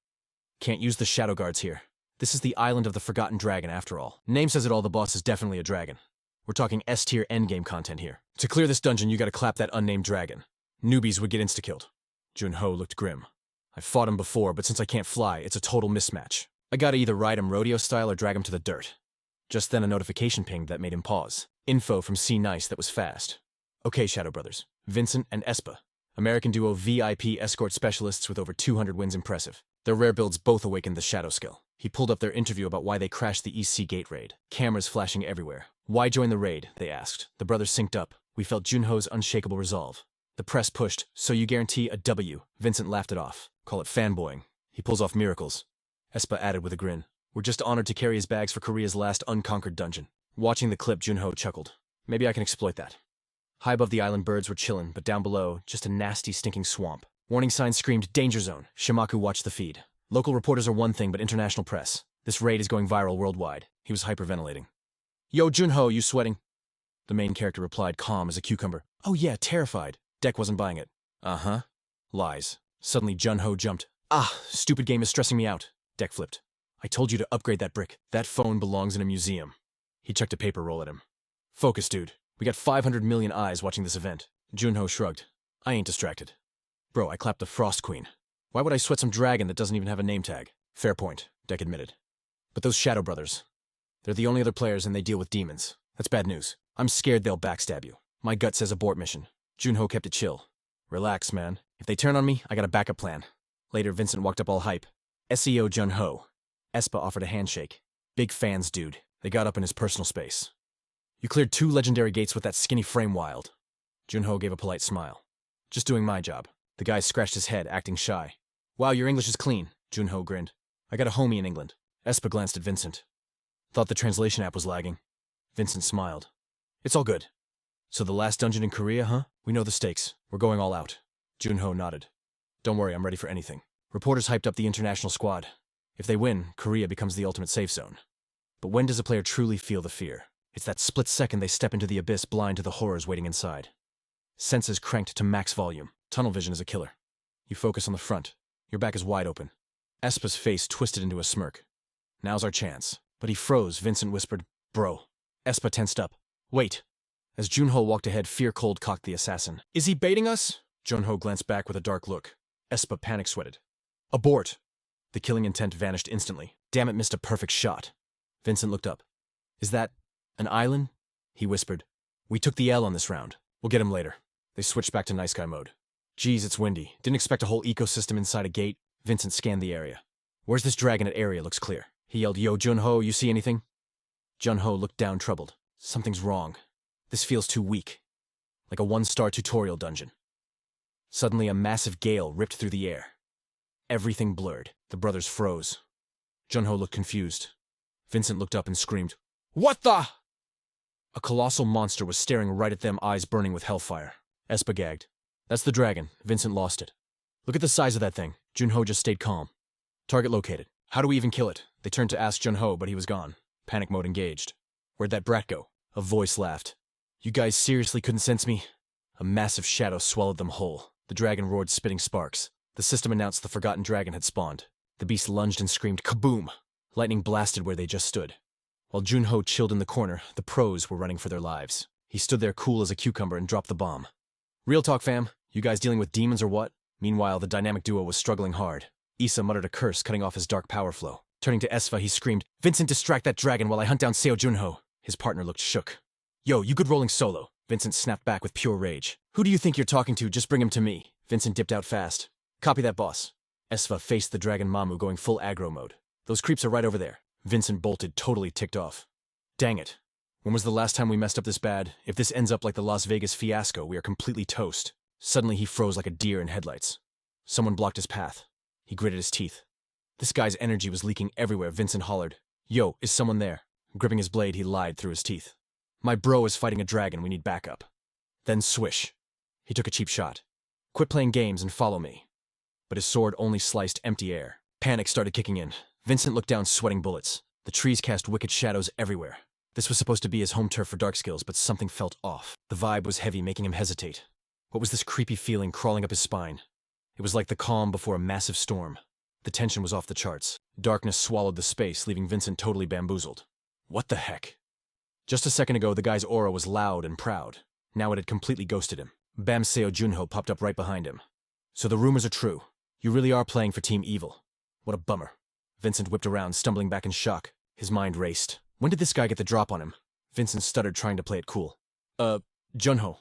S1: "Can't use the Shadow Guards here. This is the island of the Forgotten Dragon after all. Name says it all, the boss is definitely a dragon. We're talking S-tier endgame content here. To clear this dungeon, you gotta clap that unnamed dragon. Newbies would get insta-killed." Junho looked grim. "I've fought him before, but since I can't fly, it's a total mismatch. I gotta either ride him rodeo style or drag him to the dirt." Just then a notification pinged that made him pause. Info from C Nice that was fast. "Okay, Shadow Brothers. Vincent and Espa. American duo VIP escort specialists with over 200 wins, impressive. Their rare builds both awakened the Shadow skill." He pulled up their interview about why they crashed the East Sea Gate raid. Cameras flashing everywhere. "Why join the raid?" they asked. The brothers synced up. "We felt Junho's unshakable resolve." The press pushed, "So you guarantee a W?" Vincent laughed it off. "Call it fanboying. He pulls off miracles." Espa added with a grin. "We're just honored to carry his bags for Korea's last unconquered dungeon." Watching the clip, Junho chuckled. "Maybe I can exploit that." High above the island, birds were chillin', but down below, just a nasty, stinking swamp. Warning signs screamed, "Danger zone." Shimaku watched the feed. Local reporters are one thing, but international press. This raid is going viral worldwide. He was hyperventilating. "Yo, Junho, you sweating?" The main character replied, calm as a cucumber. "Oh yeah, terrified." Deck wasn't buying it. "Uh-huh." Lies. Suddenly, Junho jumped. "Ah, stupid game is stressing me out." Deck flipped. "I told you to upgrade that brick. That phone belongs in a museum." He chucked a paper roll at him. "Focus, dude. We got 500 million eyes watching this event." Junho shrugged. "I ain't distracted." "Bro, I clapped the Frost Queen. Why would I sweat some dragon that doesn't even have a name tag?" "Fair point," Deck admitted. "But those Shadow Brothers, they're the only other players and they deal with demons. That's bad news. I'm scared they'll backstab you." "My gut says abort mission." Junho kept it chill. "Relax, man. If they turn on me, I got a backup plan." Later, Vincent walked up all hype. "SEO Junho." Espa offered a handshake. "Big fans, dude." They got up in his personal space. "You cleared 2 legendary gates with that skinny frame, wild." Junho gave a polite smile. "Just doing my job." The guy scratched his head, acting shy. "Wow, your English is clean." Junho grinned. "I got a homie in England." Espa glanced at Vincent. "Thought the translation app was lagging." Vincent smiled. "It's all good." "So the last dungeon in Korea, huh? We know the stakes. We're going all out." Junho nodded. "Don't worry, I'm ready for anything." Reporters hyped up the international squad. If they win, Korea becomes the ultimate safe zone. But when does a player truly feel the fear? It's that split second they step into the abyss, blind to the horrors waiting inside. Senses cranked to max volume. Tunnel vision is a killer. You focus on the front. Your back is wide open. Espa's face twisted into a smirk. "Now's our chance." But he froze. Vincent whispered, "Bro." Espa tensed up. "Wait." As Junho walked ahead, fear cold cocked the assassin. "Is he baiting us?" Junho glanced back with a dark look. Espa panic sweated. "Abort." The killing intent vanished instantly. Damn it, missed a perfect shot. Vincent looked up. Is that an island? He whispered. We took the L on this round. We'll get him later. They switched back to nice guy mode. Geez, it's windy. Didn't expect a whole ecosystem inside a gate. Vincent scanned the area. Where's this dragon at Eria looks clear. He yelled, Yo, Junho, you see anything? Junho looked down troubled. Something's wrong. This feels too weak. Like a one-star tutorial dungeon. Suddenly a massive gale ripped through the air. Everything blurred. The brothers froze. Junho looked confused. Vincent looked up and screamed, What the? A colossal monster was staring right at them, eyes burning with hellfire. Espa gagged. That's the dragon. Vincent lost it. Look at the size of that thing. Junho just stayed calm. Target located. How do we even kill it? They turned to ask Junho, but he was gone. Panic mode engaged. Where'd that brat go? A voice laughed. You guys seriously couldn't sense me? A massive shadow swallowed them whole. The dragon roared, spitting sparks. The system announced the forgotten dragon had spawned. The beast lunged and screamed, Kaboom! Lightning blasted where they just stood. While Junho chilled in the corner, the pros were running for their lives. He stood there cool as a cucumber and dropped the bomb. Real talk, fam. You guys dealing with demons or what? Meanwhile, the dynamic duo was struggling hard. Issa muttered a curse, cutting off his dark power flow. Turning to Esfa, he screamed, Vincent, distract that dragon while I hunt down Seo Junho. His partner looked shook. Yo, you good rolling solo. Vincent snapped back with pure rage. Who do you think you're talking to? Just bring him to me. Vincent dipped out fast. Copy that, boss. Esfa faced the dragon Mamu, going full aggro mode. Those creeps are right over there. Vincent bolted, totally ticked off. Dang it. When was the last time we messed up this bad? If this ends up like the Las Vegas fiasco, we are completely toast. Suddenly he froze like a deer in headlights. Someone blocked his path. He gritted his teeth. This guy's energy was leaking everywhere. Vincent hollered, Yo, is someone there? Gripping his blade, he lied through his teeth. My bro is fighting a dragon, we need backup. Then swish. He took a cheap shot. Quit playing games and follow me. But his sword only sliced empty air. Panic started kicking in. Vincent looked down, sweating bullets. The trees cast wicked shadows everywhere. This was supposed to be his home turf for dark skills, but something felt off. The vibe was heavy, making him hesitate. What was this creepy feeling crawling up his spine? It was like the calm before a massive storm. The tension was off the charts. Darkness swallowed the space, leaving Vincent totally bamboozled. What the heck? Just a second ago, the guy's aura was loud and proud. Now it had completely ghosted him. Bam Seo Junho popped up right behind him. So the rumors are true. You really are playing for Team Evil. What a bummer. Vincent whipped around, stumbling back in shock. His mind raced. When did this guy get the drop on him? Vincent stuttered, trying to play it cool. Junho.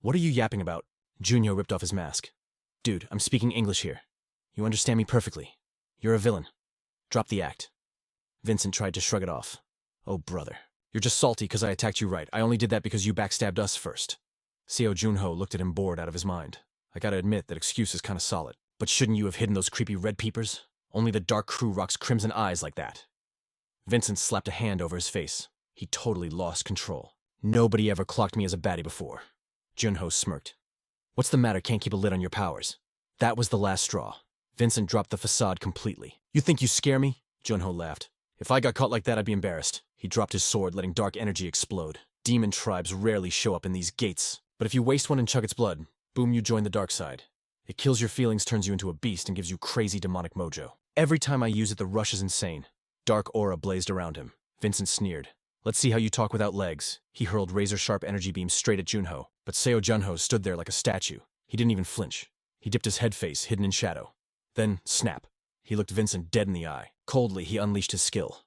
S1: What are you yapping about? Junho ripped off his mask. Dude, I'm speaking English here. You understand me perfectly. You're a villain. Drop the act. Vincent tried to shrug it off. Oh, brother. You're just salty because I attacked you right. I only did that because you backstabbed us first. Seo Junho looked at him, bored out of his mind. I gotta admit, that excuse is kinda solid. But shouldn't you have hidden those creepy red peepers? Only the dark crew rocks crimson eyes like that. Vincent slapped a hand over his face. He totally lost control. Nobody ever clocked me as a baddie before. Junho smirked. What's the matter? Can't keep a lid on your powers. That was the last straw. Vincent dropped the facade completely. You think you scare me? Junho laughed. If I got caught like that, I'd be embarrassed. He dropped his sword, letting dark energy explode. Demon tribes rarely show up in these gates. But if you waste one and chug its blood, boom, you join the dark side. It kills your feelings, turns you into a beast, and gives you crazy demonic mojo. Every time I use it, the rush is insane. Dark aura blazed around him. Vincent sneered. Let's see how you talk without legs. He hurled razor-sharp energy beams straight at Junho, but Seo Junho stood there like a statue. He didn't even flinch. He dipped his head face, hidden in shadow. Then, snap. He looked Vincent dead in the eye. Coldly, he unleashed his skill.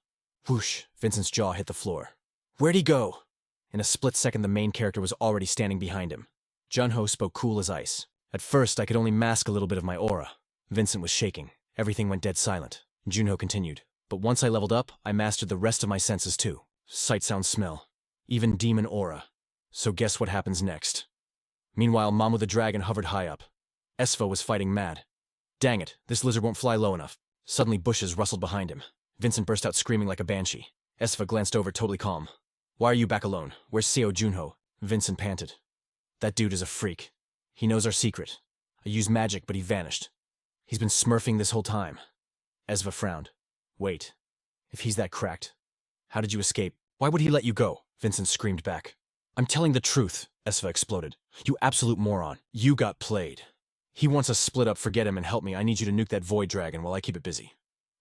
S1: Whoosh! Vincent's jaw hit the floor. Where'd he go? In a split second, the main character was already standing behind him. Junho spoke cool as ice. At first, I could only mask a little bit of my aura. Vincent was shaking. Everything went dead silent. Junho continued. But once I leveled up, I mastered the rest of my senses too. Sight, sound, smell. Even demon aura. So guess what happens next? Meanwhile, Mamu the dragon hovered high up. Esfa was fighting mad. Dang it, this lizard won't fly low enough. Suddenly bushes rustled behind him. Vincent burst out screaming like a banshee. Esfa glanced over, totally calm. Why are you back alone? Where's Seo Junho? Vincent panted. That dude is a freak. He knows our secret. I used magic, but he vanished. He's been smurfing this whole time. Esva frowned. Wait. If he's that cracked, how did you escape? Why would he let you go? Vincent screamed back. I'm telling the truth, Esva exploded. You absolute moron. You got played. He wants us split up, forget him and help me. I need you to nuke that void dragon while I keep it busy.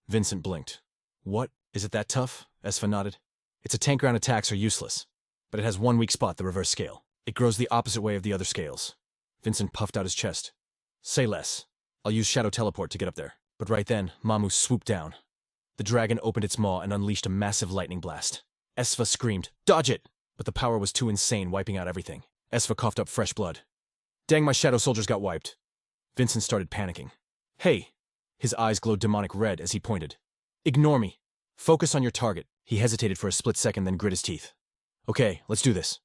S1: Vincent blinked. What? Is it that tough? Esva nodded. Its tank ground attacks are useless, but it has one weak spot, the reverse scale. It grows the opposite way of the other scales. Vincent puffed out his chest. Say less. I'll use shadow teleport to get up there. But right then, Mamu swooped down. The dragon opened its maw and unleashed a massive lightning blast. Esva screamed, "Dodge it!" But the power was too insane, wiping out everything. Esva coughed up fresh blood. "Dang, my shadow soldiers got wiped." Vincent started panicking. "Hey!" His eyes glowed demonic red as he pointed. "Ignore me. Focus on your target." He hesitated for a split second, then grit his teeth. "Okay, let's do this."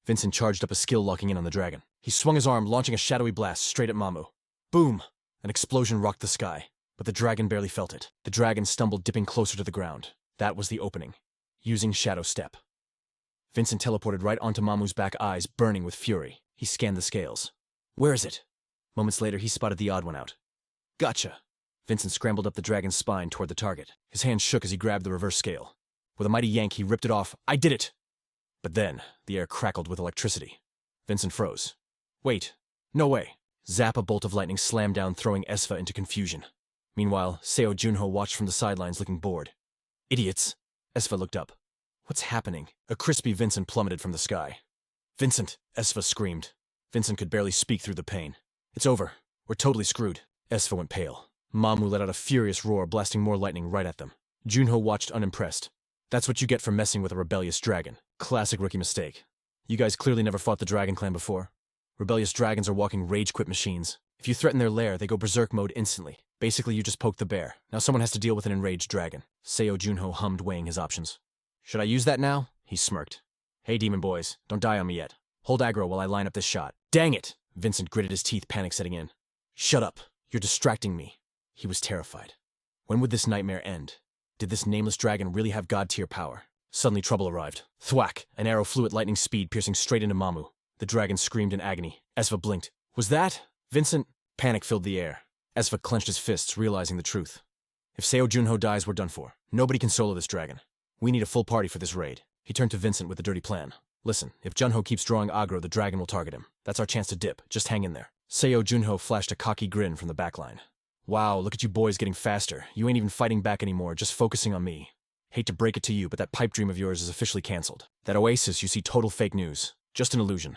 S1: Vincent charged up a skill locking in on the dragon. He swung his arm, launching a shadowy blast straight at Mamu. Boom! An explosion rocked the sky, but the dragon barely felt it. The dragon stumbled, dipping closer to the ground. That was the opening. Using Shadow Step. Vincent teleported right onto Mamu's back, eyes burning with fury. He scanned the scales. "Where is it?" Moments later, he spotted the odd one out. "Gotcha!" Vincent scrambled up the dragon's spine toward the target. His hand shook as he grabbed the reverse scale. With a mighty yank, he ripped it off. "I did it!" But then, the air crackled with electricity. Vincent froze. "Wait. No way." Zap, a bolt of lightning slammed down, throwing Esva into confusion. Meanwhile, Seo Junho watched from the sidelines, looking bored. "Idiots!" Esva looked up. "What's happening?" A crispy Vincent plummeted from the sky. "Vincent!" Esva screamed. Vincent could barely speak through the pain. "It's over. We're totally screwed." Esva went pale. Mamu let out a furious roar, blasting more lightning right at them. Junho watched unimpressed. "That's what you get for messing with a rebellious dragon. Classic rookie mistake. You guys clearly never fought the Dragon Clan before. Rebellious dragons are walking rage-quit machines. If you threaten their lair, they go berserk mode instantly. Basically, you just poked the bear. Now someone has to deal with an enraged dragon." Seo Junho hummed, weighing his options. "Should I use that now?" He smirked. "Hey, demon boys, don't die on me yet. Hold aggro while I line up this shot." "Dang it!" Vincent gritted his teeth, panic setting in. "Shut up. You're distracting me." He was terrified. When would this nightmare end? Did this nameless dragon really have god-tier power? Suddenly trouble arrived. Thwack! An arrow flew at lightning speed, piercing straight into Mamu. The dragon screamed in agony. Esva blinked. "Was that?" Vincent? Panic filled the air. Esva clenched his fists, realizing the truth. "If Seo Junho dies, we're done for. Nobody can solo this dragon. We need a full party for this raid." He turned to Vincent with a dirty plan. "Listen, if Junho keeps drawing aggro, the dragon will target him. That's our chance to dip. Just hang in there." Seo Junho flashed a cocky grin from the backline. "Wow, look at you boys getting faster. You ain't even fighting back anymore, just focusing on me. Hate to break it to you, but that pipe dream of yours is officially cancelled. That oasis you see, total fake news. Just an illusion."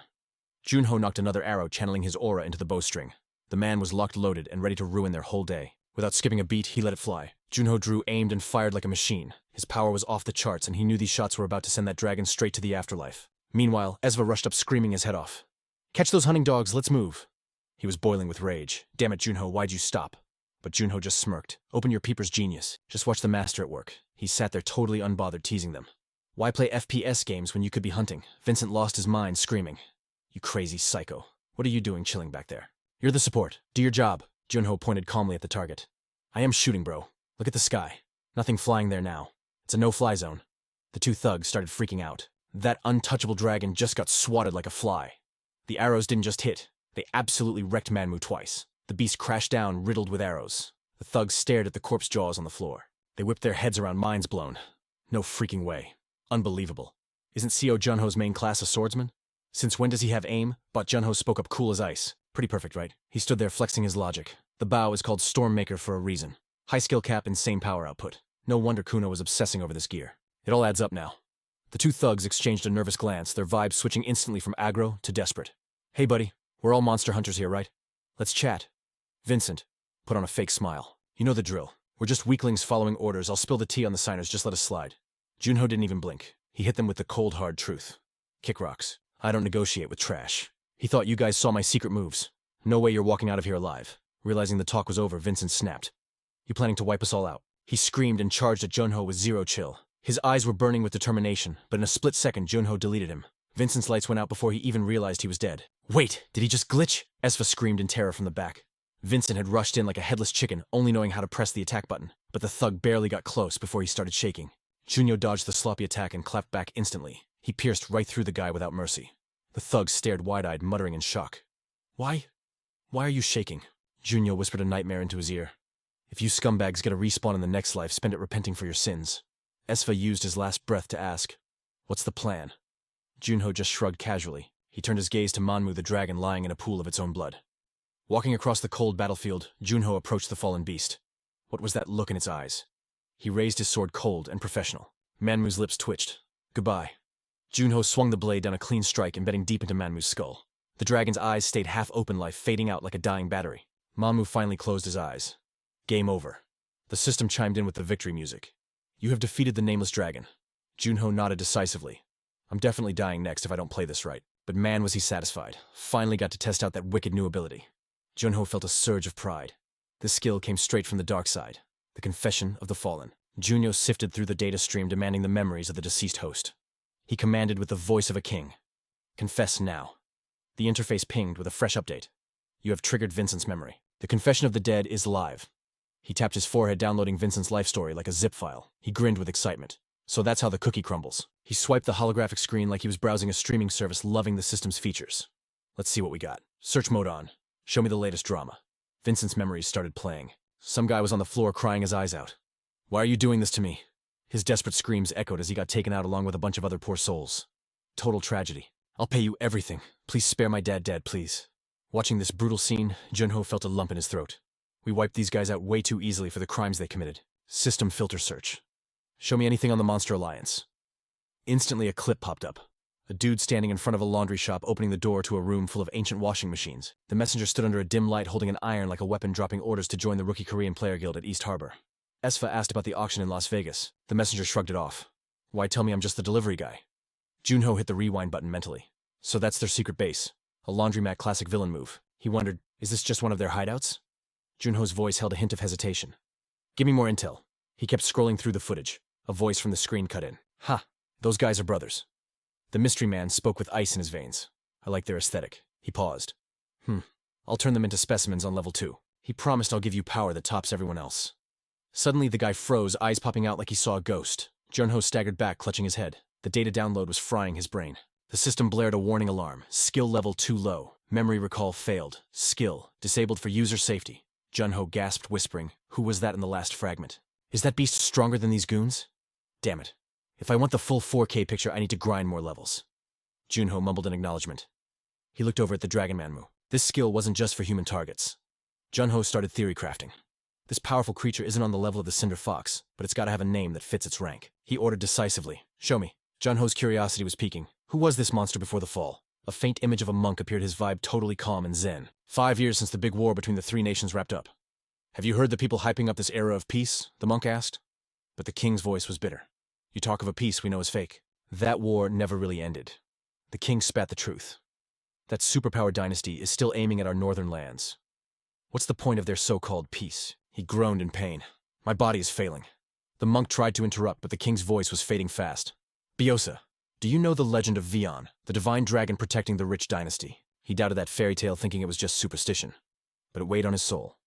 S1: Junho knocked another arrow, channeling his aura into the bowstring. The man was locked, loaded, and ready to ruin their whole day. Without skipping a beat, he let it fly. Junho drew, aimed, and fired like a machine. His power was off the charts, and he knew these shots were about to send that dragon straight to the afterlife. Meanwhile, Esva rushed up, screaming his head off. "Catch those hunting dogs, let's move." He was boiling with rage. "Damn it, Junho, why'd you stop?" But Junho just smirked. "Open your peeper's genius. Just watch the master at work." He sat there totally unbothered, teasing them. "Why play FPS games when you could be hunting?" Vincent lost his mind, screaming. "You crazy psycho. What are you doing chilling back there?" "You're the support. Do your job." Junho pointed calmly at the target. "I am shooting, bro. Look at the sky. Nothing flying there now. It's a no-fly zone." The two thugs started freaking out. That untouchable dragon just got swatted like a fly. The arrows didn't just hit. They absolutely wrecked Manmu twice. The beast crashed down, riddled with arrows. The thugs stared at the corpse jaws on the floor. They whipped their heads around, minds blown. No freaking way. Unbelievable. Isn't Seo Junho's main class a swordsman? Since when does he have aim? But Junho spoke up cool as ice. Pretty perfect, right? He stood there flexing his logic. The bow is called Stormmaker for a reason. High skill cap, insane power output. No wonder Kuno was obsessing over this gear. It all adds up now. The two thugs exchanged a nervous glance, their vibes switching instantly from aggro to desperate. "Hey buddy, we're all monster hunters here, right? Let's chat." Vincent put on a fake smile. "You know the drill. We're just weaklings following orders. I'll spill the tea on the signers, just let us slide." Junho didn't even blink. He hit them with the cold, hard truth. "Kick rocks. I don't negotiate with trash. He thought you guys saw my secret moves. No way you're walking out of here alive." Realizing the talk was over, Vincent snapped. "You planning to wipe us all out?" He screamed and charged at Junho with zero chill. His eyes were burning with determination, but in a split second, Junho deleted him. Vincent's lights went out before he even realized he was dead. "Wait, did he just glitch?" Esva screamed in terror from the back. Vincent had rushed in like a headless chicken, only knowing how to press the attack button, but the thug barely got close before he started shaking. Junho dodged the sloppy attack and clapped back instantly. He pierced right through the guy without mercy. The thug stared wide-eyed, muttering in shock. Why are you shaking?" Junho whispered a nightmare into his ear. "If you scumbags get a respawn in the next life, spend it repenting for your sins." Esva used his last breath to ask, "What's the plan?" Junho just shrugged casually. He turned his gaze to Manmu the dragon lying in a pool of its own blood. Walking across the cold battlefield, Junho approached the fallen beast. What was that look in its eyes? He raised his sword cold and professional. Manmu's lips twitched. "Goodbye." Junho swung the blade down a clean strike, embedding deep into Manmu's skull. The dragon's eyes stayed half open, life fading out like a dying battery. Manmu finally closed his eyes. Game over. The system chimed in with the victory music. You have defeated the nameless dragon. Junho nodded decisively. I'm definitely dying next if I don't play this right. But man was he satisfied. Finally got to test out that wicked new ability. Junho felt a surge of pride. This skill came straight from the dark side. The confession of the fallen. Junho sifted through the data stream demanding the memories of the deceased host. He commanded with the voice of a king. Confess now. The interface pinged with a fresh update. You have triggered Vincent's memory. The confession of the dead is live. He tapped his forehead, downloading Vincent's life story like a zip file. He grinned with excitement. So that's how the cookie crumbles. He swiped the holographic screen like he was browsing a streaming service, loving the system's features. Let's see what we got. Search mode on. Show me the latest drama. Vincent's memories started playing. Some guy was on the floor crying his eyes out. Why are you doing this to me? His desperate screams echoed as he got taken out along with a bunch of other poor souls. Total tragedy. I'll pay you everything. Please spare my dad, please. Watching this brutal scene, Junho felt a lump in his throat. We wiped these guys out way too easily for the crimes they committed. System filter search. Show me anything on the Monster Alliance. Instantly a clip popped up. A dude standing in front of a laundry shop opening the door to a room full of ancient washing machines. The messenger stood under a dim light holding an iron like a weapon, dropping orders to join the Rookie Korean Player Guild at East Harbor. Esfa asked about the auction in Las Vegas. The messenger shrugged it off. Why tell me I'm just the delivery guy? Junho hit the rewind button mentally. So that's their secret base. A laundromat classic villain move. He wondered, is this just one of their hideouts? Junho's voice held a hint of hesitation. Give me more intel. He kept scrolling through the footage. A voice from the screen cut in. Ha! Those guys are brothers. The mystery man spoke with ice in his veins. I like their aesthetic. He paused. I'll turn them into specimens on level 2. He promised I'll give you power that tops everyone else. Suddenly the guy froze, eyes popping out like he saw a ghost. Junho staggered back, clutching his head. The data download was frying his brain. The system blared a warning alarm. Skill level too low. Memory recall failed. Skill disabled for user safety. Junho gasped, whispering, who was that in the last fragment? Is that beast stronger than these goons? Damn it. If I want the full 4K picture, I need to grind more levels. Junho mumbled an acknowledgement. He looked over at the Dragon Manhwa. This skill wasn't just for human targets. Junho started theory crafting. This powerful creature isn't on the level of the Cinder Fox, but it's got to have a name that fits its rank. He ordered decisively. Show me. Junho's curiosity was peaking. Who was this monster before the fall? A faint image of a monk appeared, his vibe totally calm and zen. 5 years since the big war between the 3 nations wrapped up. Have you heard the people hyping up this era of peace? The monk asked. But the king's voice was bitter. You talk of a peace we know is fake. That war never really ended. The king spat the truth. That superpowered dynasty is still aiming at our northern lands. What's the point of their so-called peace? He groaned in pain. My body is failing. The monk tried to interrupt, but the king's voice was fading fast. Biosa, do you know the legend of Vion, the divine dragon protecting the rich dynasty? He doubted that fairy tale, thinking it was just superstition. But it weighed on his soul.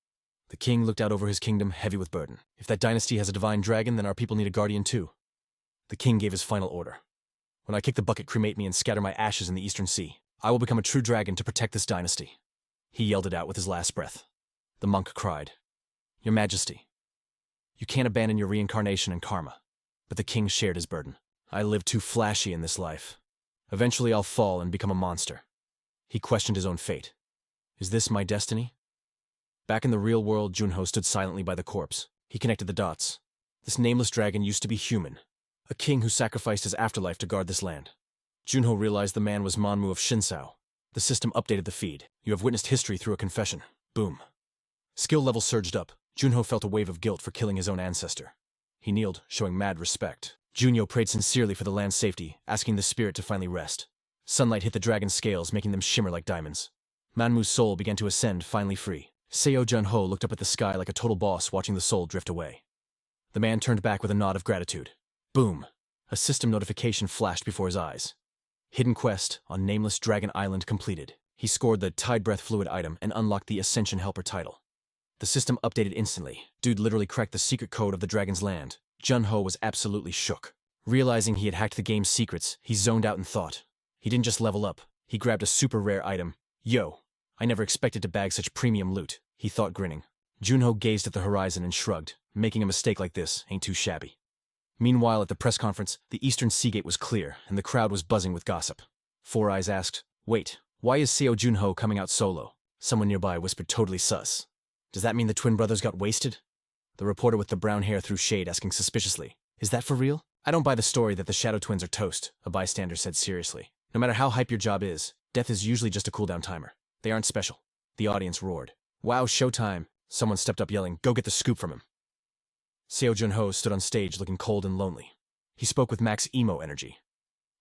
S1: The king looked out over his kingdom, heavy with burden. If that dynasty has a divine dragon, then our people need a guardian too. The king gave his final order. When I kick the bucket, cremate me, and scatter my ashes in the eastern sea, I will become a true dragon to protect this dynasty. He yelled it out with his last breath. The monk cried, Your Majesty, you can't abandon your reincarnation and karma. But the king shared his burden. I lived too flashy in this life. Eventually I'll fall and become a monster. He questioned his own fate. Is this my destiny? Back in the real world, Junho stood silently by the corpse. He connected the dots. This nameless dragon used to be human. A king who sacrificed his afterlife to guard this land. Junho realized the man was Manhwa of Shinsao. The system updated the feed. You have witnessed history through a confession. Boom. Skill level surged up. Junho felt a wave of guilt for killing his own ancestor. He kneeled, showing mad respect. Junho prayed sincerely for the land's safety, asking the spirit to finally rest. Sunlight hit the dragon's scales, making them shimmer like diamonds. Manhwa's soul began to ascend, finally free. Seo Junho looked up at the sky like a total boss, watching the soul drift away. The man turned back with a nod of gratitude. Boom! A system notification flashed before his eyes. Hidden quest on Nameless Dragon Island completed. He scored the Tide Breath Fluid item and unlocked the Ascension Helper title. The system updated instantly. Dude literally cracked the secret code of the dragon's land. Junho was absolutely shook. Realizing he had hacked the game's secrets, he zoned out in thought. He didn't just level up. He grabbed a super rare item. Yo! I never expected to bag such premium loot, he thought, grinning. Junho gazed at the horizon and shrugged. Making a mistake like this ain't too shabby. Meanwhile, at the press conference, the eastern seagate was clear, and the crowd was buzzing with gossip. Four Eyes asked, Wait, why is Seo Junho coming out solo? Someone nearby whispered, totally sus. Does that mean the twin brothers got wasted? The reporter with the brown hair threw shade, asking suspiciously, Is that for real? I don't buy the story that the Shadow Twins are toast, a bystander said seriously. No matter how hype your job is, death is usually just a cooldown timer. They aren't special. The audience roared. Wow, showtime. Someone stepped up yelling, "Go get the scoop from him." Seo Junho stood on stage looking cold and lonely. He spoke with max emo energy.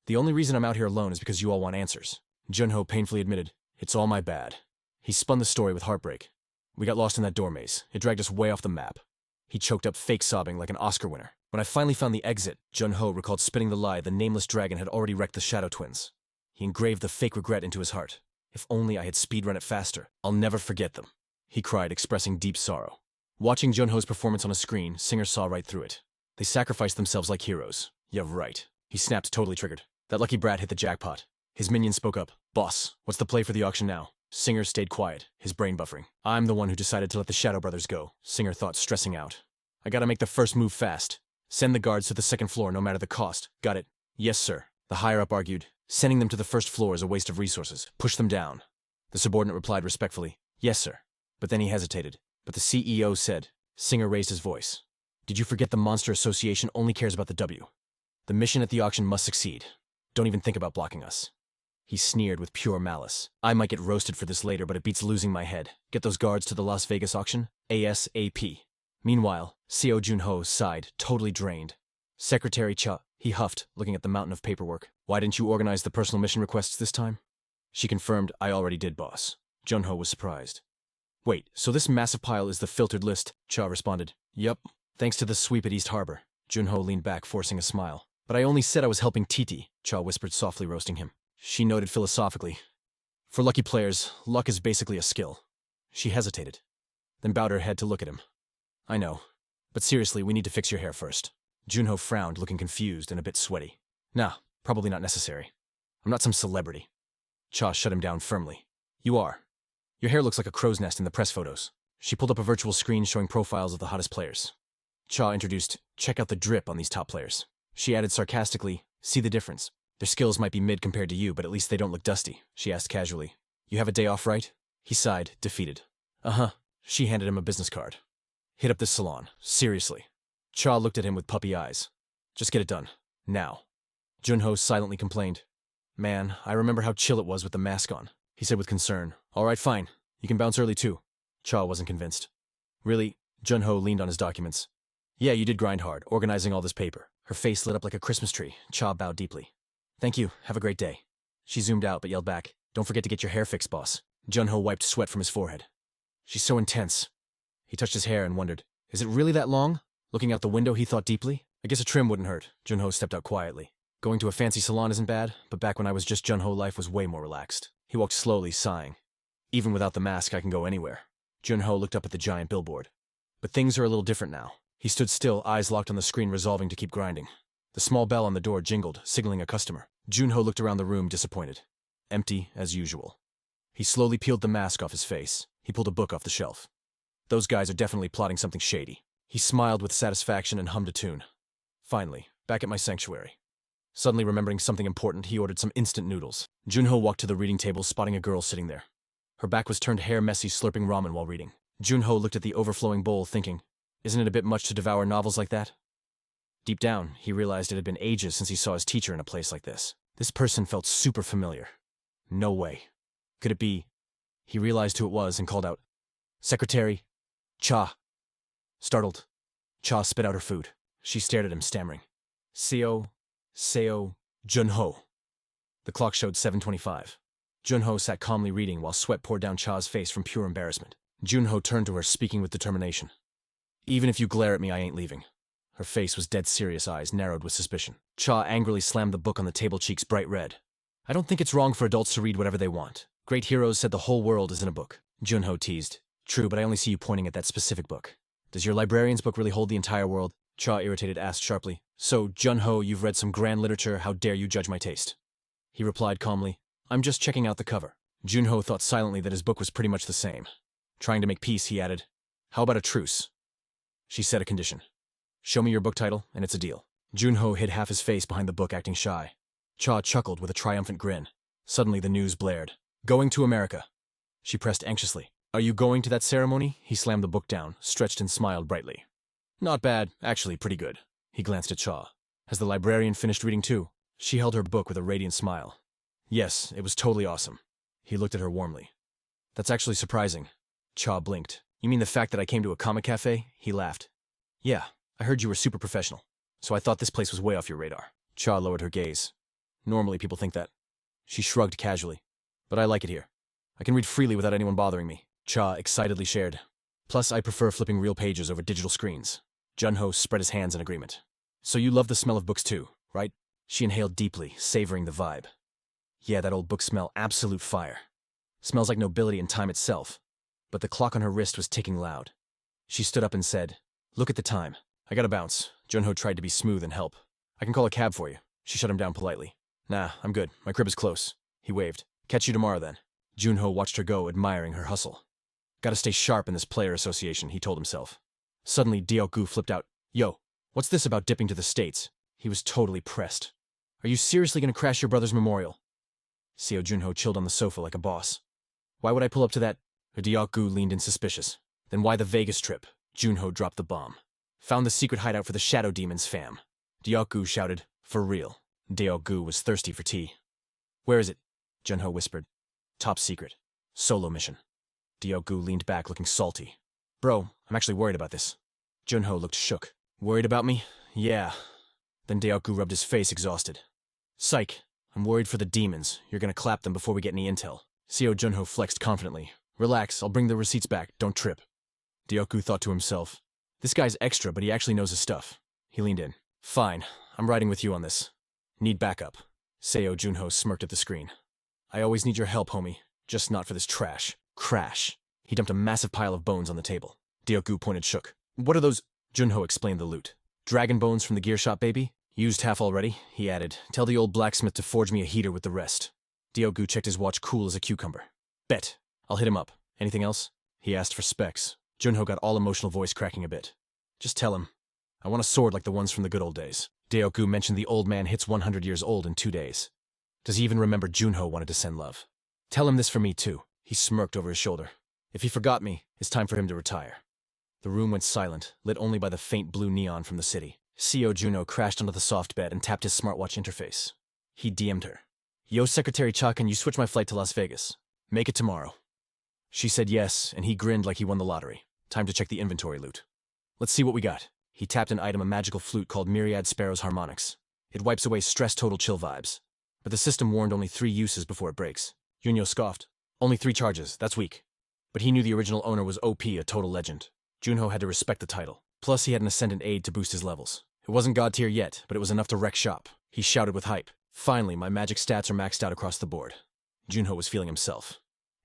S1: "The only reason I'm out here alone is because you all want answers." Junho painfully admitted, "It's all my bad." He spun the story with heartbreak. "We got lost in that door maze. It dragged us way off the map." He choked up, fake sobbing like an Oscar winner. "When I finally found the exit," Junho recalled spitting the lie the nameless dragon had already wrecked the Shadow Twins. He engraved the fake regret into his heart. "If only I had speedrun it faster. I'll never forget them," he cried, expressing deep sorrow. Watching Junho's performance on a screen, Singer saw right through it. They sacrificed themselves like heroes. Yeah, right. He snapped, totally triggered. That lucky brat hit the jackpot. His minion spoke up. "Boss, what's the play for the auction now?" Singer stayed quiet, his brain buffering. "I'm the one who decided to let the Shadow Brothers go," Singer thought, stressing out. "I gotta make the first move fast. Send the guards to the second floor no matter the cost. Got it?" "Yes, sir," the higher-up argued. "Sending them to the first floor is a waste of resources. Push them down." The subordinate replied respectfully, "Yes, sir." But then he hesitated. "But the CEO said..." Singer raised his voice. "Did you forget the Monster Association only cares about the W? The mission at the auction must succeed. Don't even think about blocking us." He sneered with pure malice. "I might get roasted for this later, but it beats losing my head. Get those guards to the Las Vegas auction ASAP." Meanwhile, Seo Junho sighed, totally drained. "Secretary Cha," he huffed, looking at the mountain of paperwork. "Why didn't you organize the personal mission requests this time?" She confirmed, "I already did, boss." Junho was surprised. "Wait, so this massive pile is the filtered list?" Cha responded. "Yup. Thanks to the sweep at East Harbor." Junho leaned back, forcing a smile. "But I only said I was helping Titi," Cha whispered, softly roasting him. She noted philosophically. "For lucky players, luck is basically a skill." She hesitated, then bowed her head to look at him. "I know. But seriously, we need to fix your hair first." Junho frowned, looking confused and a bit sweaty. "Nah, probably not necessary. I'm not some celebrity." Cha shut him down firmly. "You are. Your hair looks like a crow's nest in the press photos." She pulled up a virtual screen showing profiles of the hottest players. Cha introduced, "Check out the drip on these top players." She added sarcastically, "See the difference. Their skills might be mid compared to you, but at least they don't look dusty." She asked casually, "You have a day off, right?" He sighed, defeated. "Uh-huh." She handed him a business card. "Hit up this salon. Seriously." Cha looked at him with puppy eyes. "Just get it done. Now." Junho silently complained. "Man, I remember how chill it was with the mask on." He said with concern, "All right, fine. You can bounce early too." Cha wasn't convinced. "Really?" Junho leaned on his documents. "Yeah, you did grind hard, organizing all this paper." Her face lit up like a Christmas tree. Cha bowed deeply. "Thank you. Have a great day." She zoomed out but yelled back, "Don't forget to get your hair fixed, boss." Junho wiped sweat from his forehead. "She's so intense." He touched his hair and wondered, "Is it really that long?" Looking out the window, he thought deeply. "I guess a trim wouldn't hurt." Junho stepped out quietly. "Going to a fancy salon isn't bad, but back when I was just Junho, life was way more relaxed." He walked slowly, sighing. "Even without the mask, I can go anywhere." Junho looked up at the giant billboard. But things are a little different now. He stood still, eyes locked on the screen, resolving to keep grinding. The small bell on the door jingled, signaling a customer. Junho looked around the room, disappointed. Empty, as usual. He slowly peeled the mask off his face. He pulled a book off the shelf. "Those guys are definitely plotting something shady." He smiled with satisfaction and hummed a tune. Finally, back at my sanctuary. Suddenly remembering something important, he ordered some instant noodles. Junho walked to the reading table, spotting a girl sitting there. Her back was turned, hair messy, slurping ramen while reading. Junho looked at the overflowing bowl, thinking, "Isn't it a bit much to devour novels like that?" Deep down, he realized it had been ages since he saw his teacher in a place like this. This person felt super familiar. No way. Could it be? He realized who it was and called out, "Secretary, Cha." Startled, Cha spit out her food. She stared at him, stammering, Seo, Junho." The clock showed 7:25. Junho sat calmly reading while sweat poured down Cha's face from pure embarrassment. Junho turned to her, speaking with determination. "Even if you glare at me, I ain't leaving." Her face was dead serious, eyes narrowed with suspicion. Cha angrily slammed the book on the table, cheeks bright red. "I don't think it's wrong for adults to read whatever they want. Great heroes said the whole world is in a book." Junho teased. "True, but I only see you pointing at that specific book." "Does your librarian's book really hold the entire world?" Cha, irritated, asked sharply. "So, Junho, you've read some grand literature, how dare you judge my taste?" He replied calmly, "I'm just checking out the cover." Junho thought silently that his book was pretty much the same. Trying to make peace, he added, "How about a truce?" She set a condition. "Show me your book title, and it's a deal." Junho hid half his face behind the book, acting shy. Cha chuckled with a triumphant grin. Suddenly the news blared. "Going to America." She pressed anxiously. "Are you going to that ceremony?" He slammed the book down, stretched and smiled brightly. "Not bad, actually pretty good." He glanced at Cha. "Has the librarian finished reading too?" She held her book with a radiant smile. "Yes, it was totally awesome." He looked at her warmly. "That's actually surprising." Cha blinked. You mean the fact that I came to a comic cafe? He laughed. Yeah, I heard you were super professional, so I thought this place was way off your radar. Cha lowered her gaze. Normally people think that. She shrugged casually. But I like it here. I can read freely without anyone bothering me. Cha excitedly shared. Plus, I prefer flipping real pages over digital screens. Junho spread his hands in agreement. So you love the smell of books too, right? She inhaled deeply, savoring the vibe. Yeah, that old book smell, absolute fire. Smells like nobility and time itself. But the clock on her wrist was ticking loud. She stood up and said, Look at the time. I gotta bounce. Junho tried to be smooth and help. I can call a cab for you. She shut him down politely. Nah, I'm good. My crib is close. He waved. Catch you tomorrow then. Junho watched her go, admiring her hustle. Gotta stay sharp in this player association, he told himself. Suddenly, Diaoku flipped out. Yo, what's this about dipping to the States? He was totally pressed. Are you seriously gonna crash your brother's memorial? Seo Junho chilled on the sofa like a boss. Why would I pull up to that? Diaoku leaned in suspicious. Then why the Vegas trip? Junho dropped the bomb. Found the secret hideout for the Shadow Demons, fam. Diaoku shouted, For real. Diaoku was thirsty for tea. Where is it? Junho whispered. Top secret. Solo mission. Diaoku leaned back looking salty. Bro, I'm actually worried about this. Junho looked shook. Worried about me? Yeah. Then Diaoku rubbed his face exhausted. Psych. I'm worried for the demons. You're gonna clap them before we get any intel. Seo Junho flexed confidently. Relax, I'll bring the receipts back. Don't trip. Diaoku thought to himself. This guy's extra, but he actually knows his stuff. He leaned in. Fine. I'm riding with you on this. Need backup. Seo Junho smirked at the screen. I always need your help, homie. Just not for this trash. Crash. He dumped a massive pile of bones on the table. Diaoku pointed shook. What are those? Junho explained the loot. Dragon bones from the gear shop, baby? Used half already, he added. Tell the old blacksmith to forge me a heater with the rest. Diaoku checked his watch cool as a cucumber. Bet. I'll hit him up. Anything else? He asked for specs. Junho got all emotional voice cracking a bit. Just tell him. I want a sword like the ones from the good old days. Diaoku mentioned the old man hits 100 years old in 2 days. Does he even remember Junho wanted to send love? Tell him this for me too. He smirked over his shoulder. If he forgot me, it's time for him to retire. The room went silent, lit only by the faint blue neon from the city. Seo Junho crashed onto the soft bed and tapped his smartwatch interface. He DM'd her. Yo, Secretary Cha, can you switch my flight to Las Vegas? Make it tomorrow. She said yes, and he grinned like he won the lottery. Time to check the inventory loot. Let's see what we got. He tapped an item, a magical flute called Myriad Sparrow's Harmonics. It wipes away stress total chill vibes. But the system warned only 3 uses before it breaks. Junho scoffed. Only 3 charges, that's weak. But he knew the original owner was OP, a total legend. Junho had to respect the title. Plus, he had an Ascendant aid to boost his levels. It wasn't god tier yet, but it was enough to wreck shop. He shouted with hype. Finally, my magic stats are maxed out across the board. Junho was feeling himself.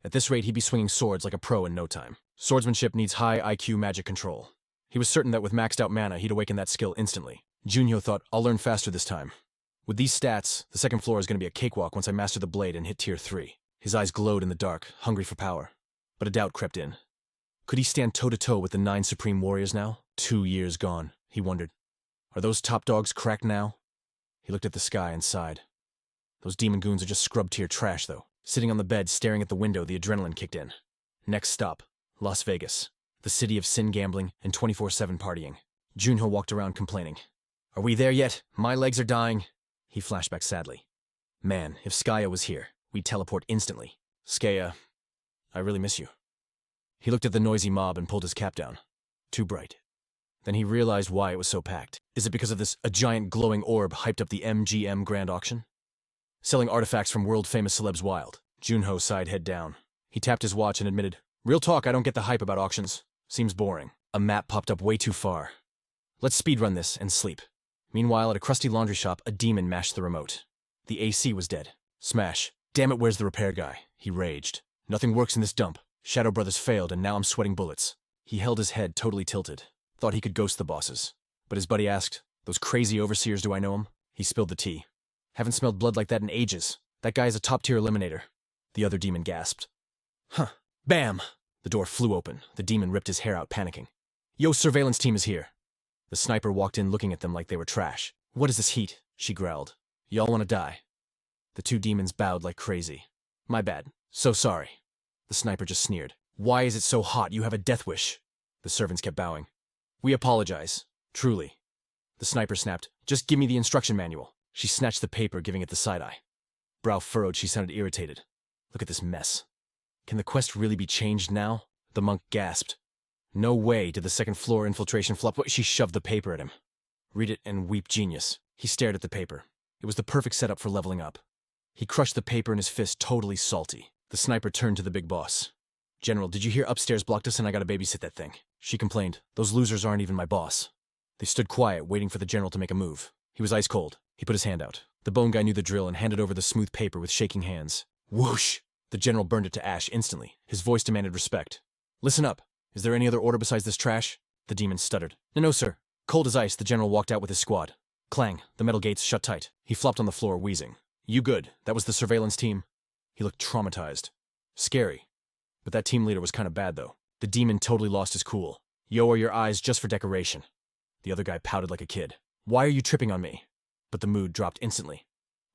S1: At this rate, he'd be swinging swords like a pro in no time. Swordsmanship needs high IQ magic control. He was certain that with maxed out mana, he'd awaken that skill instantly. Junho thought, I'll learn faster this time. With these stats, the second floor is going to be a cakewalk once I master the blade and hit tier 3. His eyes glowed in the dark, hungry for power. But a doubt crept in. Could he stand toe-to-toe with the 9 supreme warriors now? 2 years gone, he wondered. Are those top dogs cracked now? He looked at the sky and sighed. Those demon goons are just scrub-tier trash, though. Sitting on the bed, staring at the window, the adrenaline kicked in. Next stop, Las Vegas. The city of sin gambling and 24/7 partying. Junho walked around complaining. Are we there yet? My legs are dying. He flashed back sadly. Man, if Skaya was here, we'd teleport instantly. Skaya, I really miss you. He looked at the noisy mob and pulled his cap down. Too bright. Then he realized why it was so packed. Is it because of this, a giant glowing orb hyped up the MGM Grand Auction? Selling artifacts from world-famous celebs wild. Junho sighed head down. He tapped his watch and admitted, Real talk, I don't get the hype about auctions. Seems boring. A map popped up way too far. Let's speedrun this and sleep. Meanwhile, at a crusty laundry shop, a demon mashed the remote. The AC was dead. Smash. Damn it, where's the repair guy? He raged. Nothing works in this dump. Shadow Brothers failed and now I'm sweating bullets. He held his head totally tilted. Thought he could ghost the bosses. But his buddy asked, Those crazy overseers, do I know him? He spilled the tea. Haven't smelled blood like that in ages. That guy is a top-tier eliminator. The other demon gasped. Huh. Bam! The door flew open. The demon ripped his hair out, panicking. Yo, surveillance team is here. The sniper walked in looking at them like they were trash. What is this heat? She growled. Y'all want to die. The 2 demons bowed like crazy. My bad. So sorry. The sniper just sneered. Why is it so hot? You have a death wish. The servants kept bowing. We apologize. Truly. The sniper snapped. Just give me the instruction manual. She snatched the paper, giving it the side-eye. Brow furrowed, she sounded irritated. Look at this mess. Can the quest really be changed now? The monk gasped. No way did the second floor infiltration flop. She shoved the paper at him. Read it and weep genius. He stared at the paper. It was the perfect setup for leveling up. He crushed the paper in his fist, totally salty. The sniper turned to the big boss. General, did you hear upstairs blocked us and I gotta babysit that thing? She complained. Those losers aren't even my boss. They stood quiet, waiting for the general to make a move. He was ice cold. He put his hand out. The bone guy knew the drill and handed over the smooth paper with shaking hands. Whoosh! The general burned it to ash instantly. His voice demanded respect. Listen up. Is there any other order besides this trash? The demon stuttered. No, sir. Cold as ice, the general walked out with his squad. Clang. The metal gates shut tight. He flopped on the floor, wheezing. You good? That was the surveillance team? He looked traumatized. Scary. But that team leader was kind of bad, though. The demon totally lost his cool. Yo, are your eyes just for decoration? The other guy pouted like a kid. Why are you tripping on me? But the mood dropped instantly.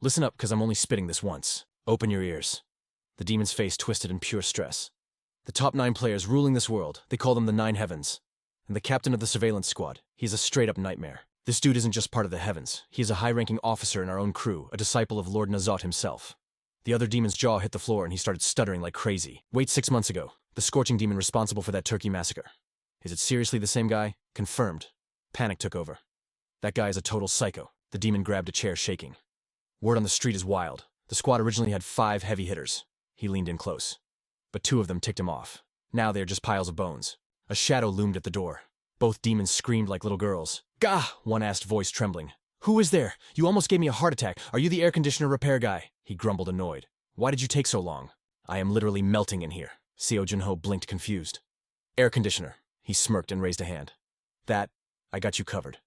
S1: Listen up, because I'm only spitting this once. Open your ears. The demon's face twisted in pure stress. The top 9 players ruling this world, they call them the 9 heavens. And the captain of the surveillance squad, he's a straight-up nightmare. This dude isn't just part of the heavens. He is a high-ranking officer in our own crew, a disciple of Lord Nazat himself. The other demon's jaw hit the floor and he started stuttering like crazy. Wait, 6 months ago, the scorching demon responsible for that turkey massacre. Is it seriously the same guy? Confirmed. Panic took over. That guy is a total psycho. The demon grabbed a chair, shaking. Word on the street is wild. The squad originally had 5 heavy hitters. He leaned in close. But 2 of them ticked him off. Now they are just piles of bones. A shadow loomed at the door. Both demons screamed like little girls. Gah! One asked, voice trembling. Who is there? You almost gave me a heart attack. Are you the air conditioner repair guy? He grumbled, annoyed. Why did you take so long? I am literally melting in here. Seo Junho blinked, confused. Air conditioner. He smirked and raised a hand. That, I got you covered.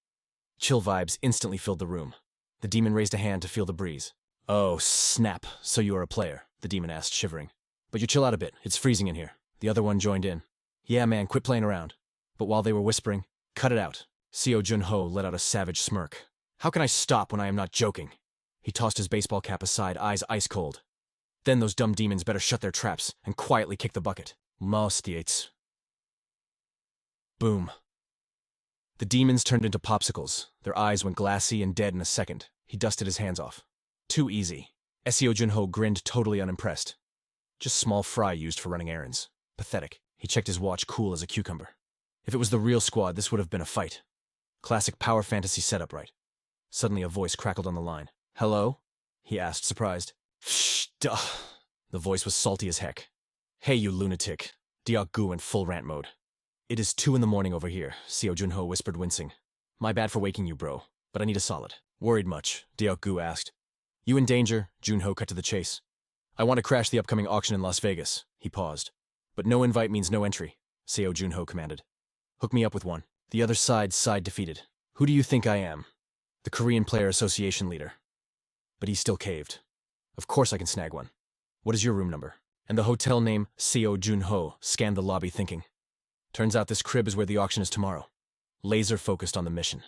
S1: Chill vibes instantly filled the room. The demon raised a hand to feel the breeze. Oh, snap. So you are a player, the demon asked, shivering. But you chill out a bit. It's freezing in here. The other one joined in. Yeah, man, quit playing around. But while they were whispering, cut it out. Seo Junho let out a savage smirk. How can I stop when I am not joking? He tossed his baseball cap aside, eyes ice cold. Then those dumb demons better shut their traps and quietly kick the bucket. Maustiates. Boom. The demons turned into popsicles. Their eyes went glassy and dead in a second. He dusted his hands off. Too easy. Seo Junho grinned, totally unimpressed. Just small fry used for running errands. Pathetic. He checked his watch, cool as a cucumber. If it was the real squad, this would have been a fight. Classic power fantasy setup, right? Suddenly a voice crackled on the line. Hello? He asked, surprised. Shh, duh. The voice was salty as heck. Hey, you lunatic. Diok-gu in full rant mode. It is 2 a.m. over here, Seo Junho whispered, wincing. My bad for waking you, bro, but I need a solid. Worried much? Diok-gu asked. You in danger? Junho cut to the chase. I want to crash the upcoming auction in Las Vegas. He paused. But no invite means no entry, Seo Junho commanded. Hook me up with one. The other side sighed defeated. Who do you think I am? The Korean Player Association leader. But he still caved. Of course I can snag one. What is your room number? And the hotel name, Seo Junho, scanned the lobby thinking. Turns out this crib is where the auction is tomorrow. Laser focused on the mission.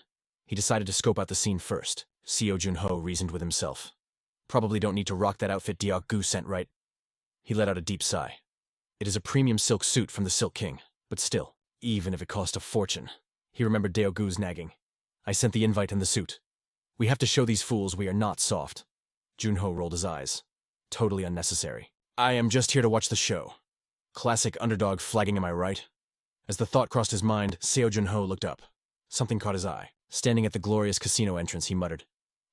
S1: He decided to scope out the scene first. Seo Junho reasoned with himself. Probably don't need to rock that outfit Diok-gu sent, right? He let out a deep sigh. It is a premium silk suit from the Silk King, but still, even if it cost a fortune. He remembered Diok-gu's nagging. I sent the invite and the suit. We have to show these fools we are not soft. Junho rolled his eyes. Totally unnecessary. I am just here to watch the show. Classic underdog flagging, am I right? As the thought crossed his mind, Seo Junho looked up. Something caught his eye. Standing at the glorious casino entrance, he muttered,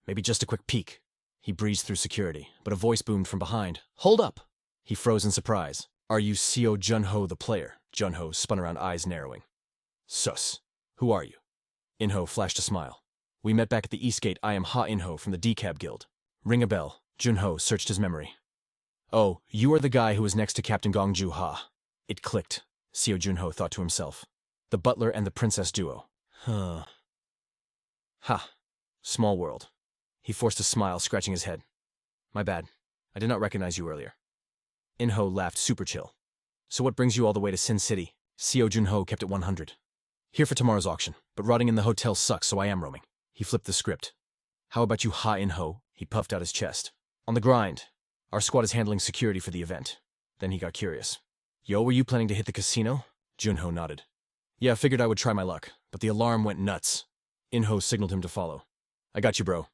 S1: maybe just a quick peek. He breezed through security, but a voice boomed from behind. Hold up! He froze in surprise. Are you Seo Junho the player? Junho spun around, eyes narrowing. Sus. Who are you? Inho flashed a smile. We met back at the East Gate. I am Ha Inho from the Decab Guild. Ring a bell. Junho searched his memory. Oh, you are the guy who was next to Captain Gongju Ha. It clicked, Seo Junho thought to himself. The butler and the princess duo. Huh. Ha. Small world. He forced a smile, scratching his head. My bad. I did not recognize you earlier. Inho laughed, super chill. So what brings you all the way to Sin City? Seo Junho kept it 100. Here for tomorrow's auction, but rotting in the hotel sucks, so I am roaming. He flipped the script. How about you, Ha Inho? He puffed out his chest. On the grind. Our squad is handling security for the event. Then he got curious. Yo, were you planning to hit the casino? Junho nodded. Yeah, figured I would try my luck, but the alarm went nuts. Inho signaled him to follow. I got you, bro.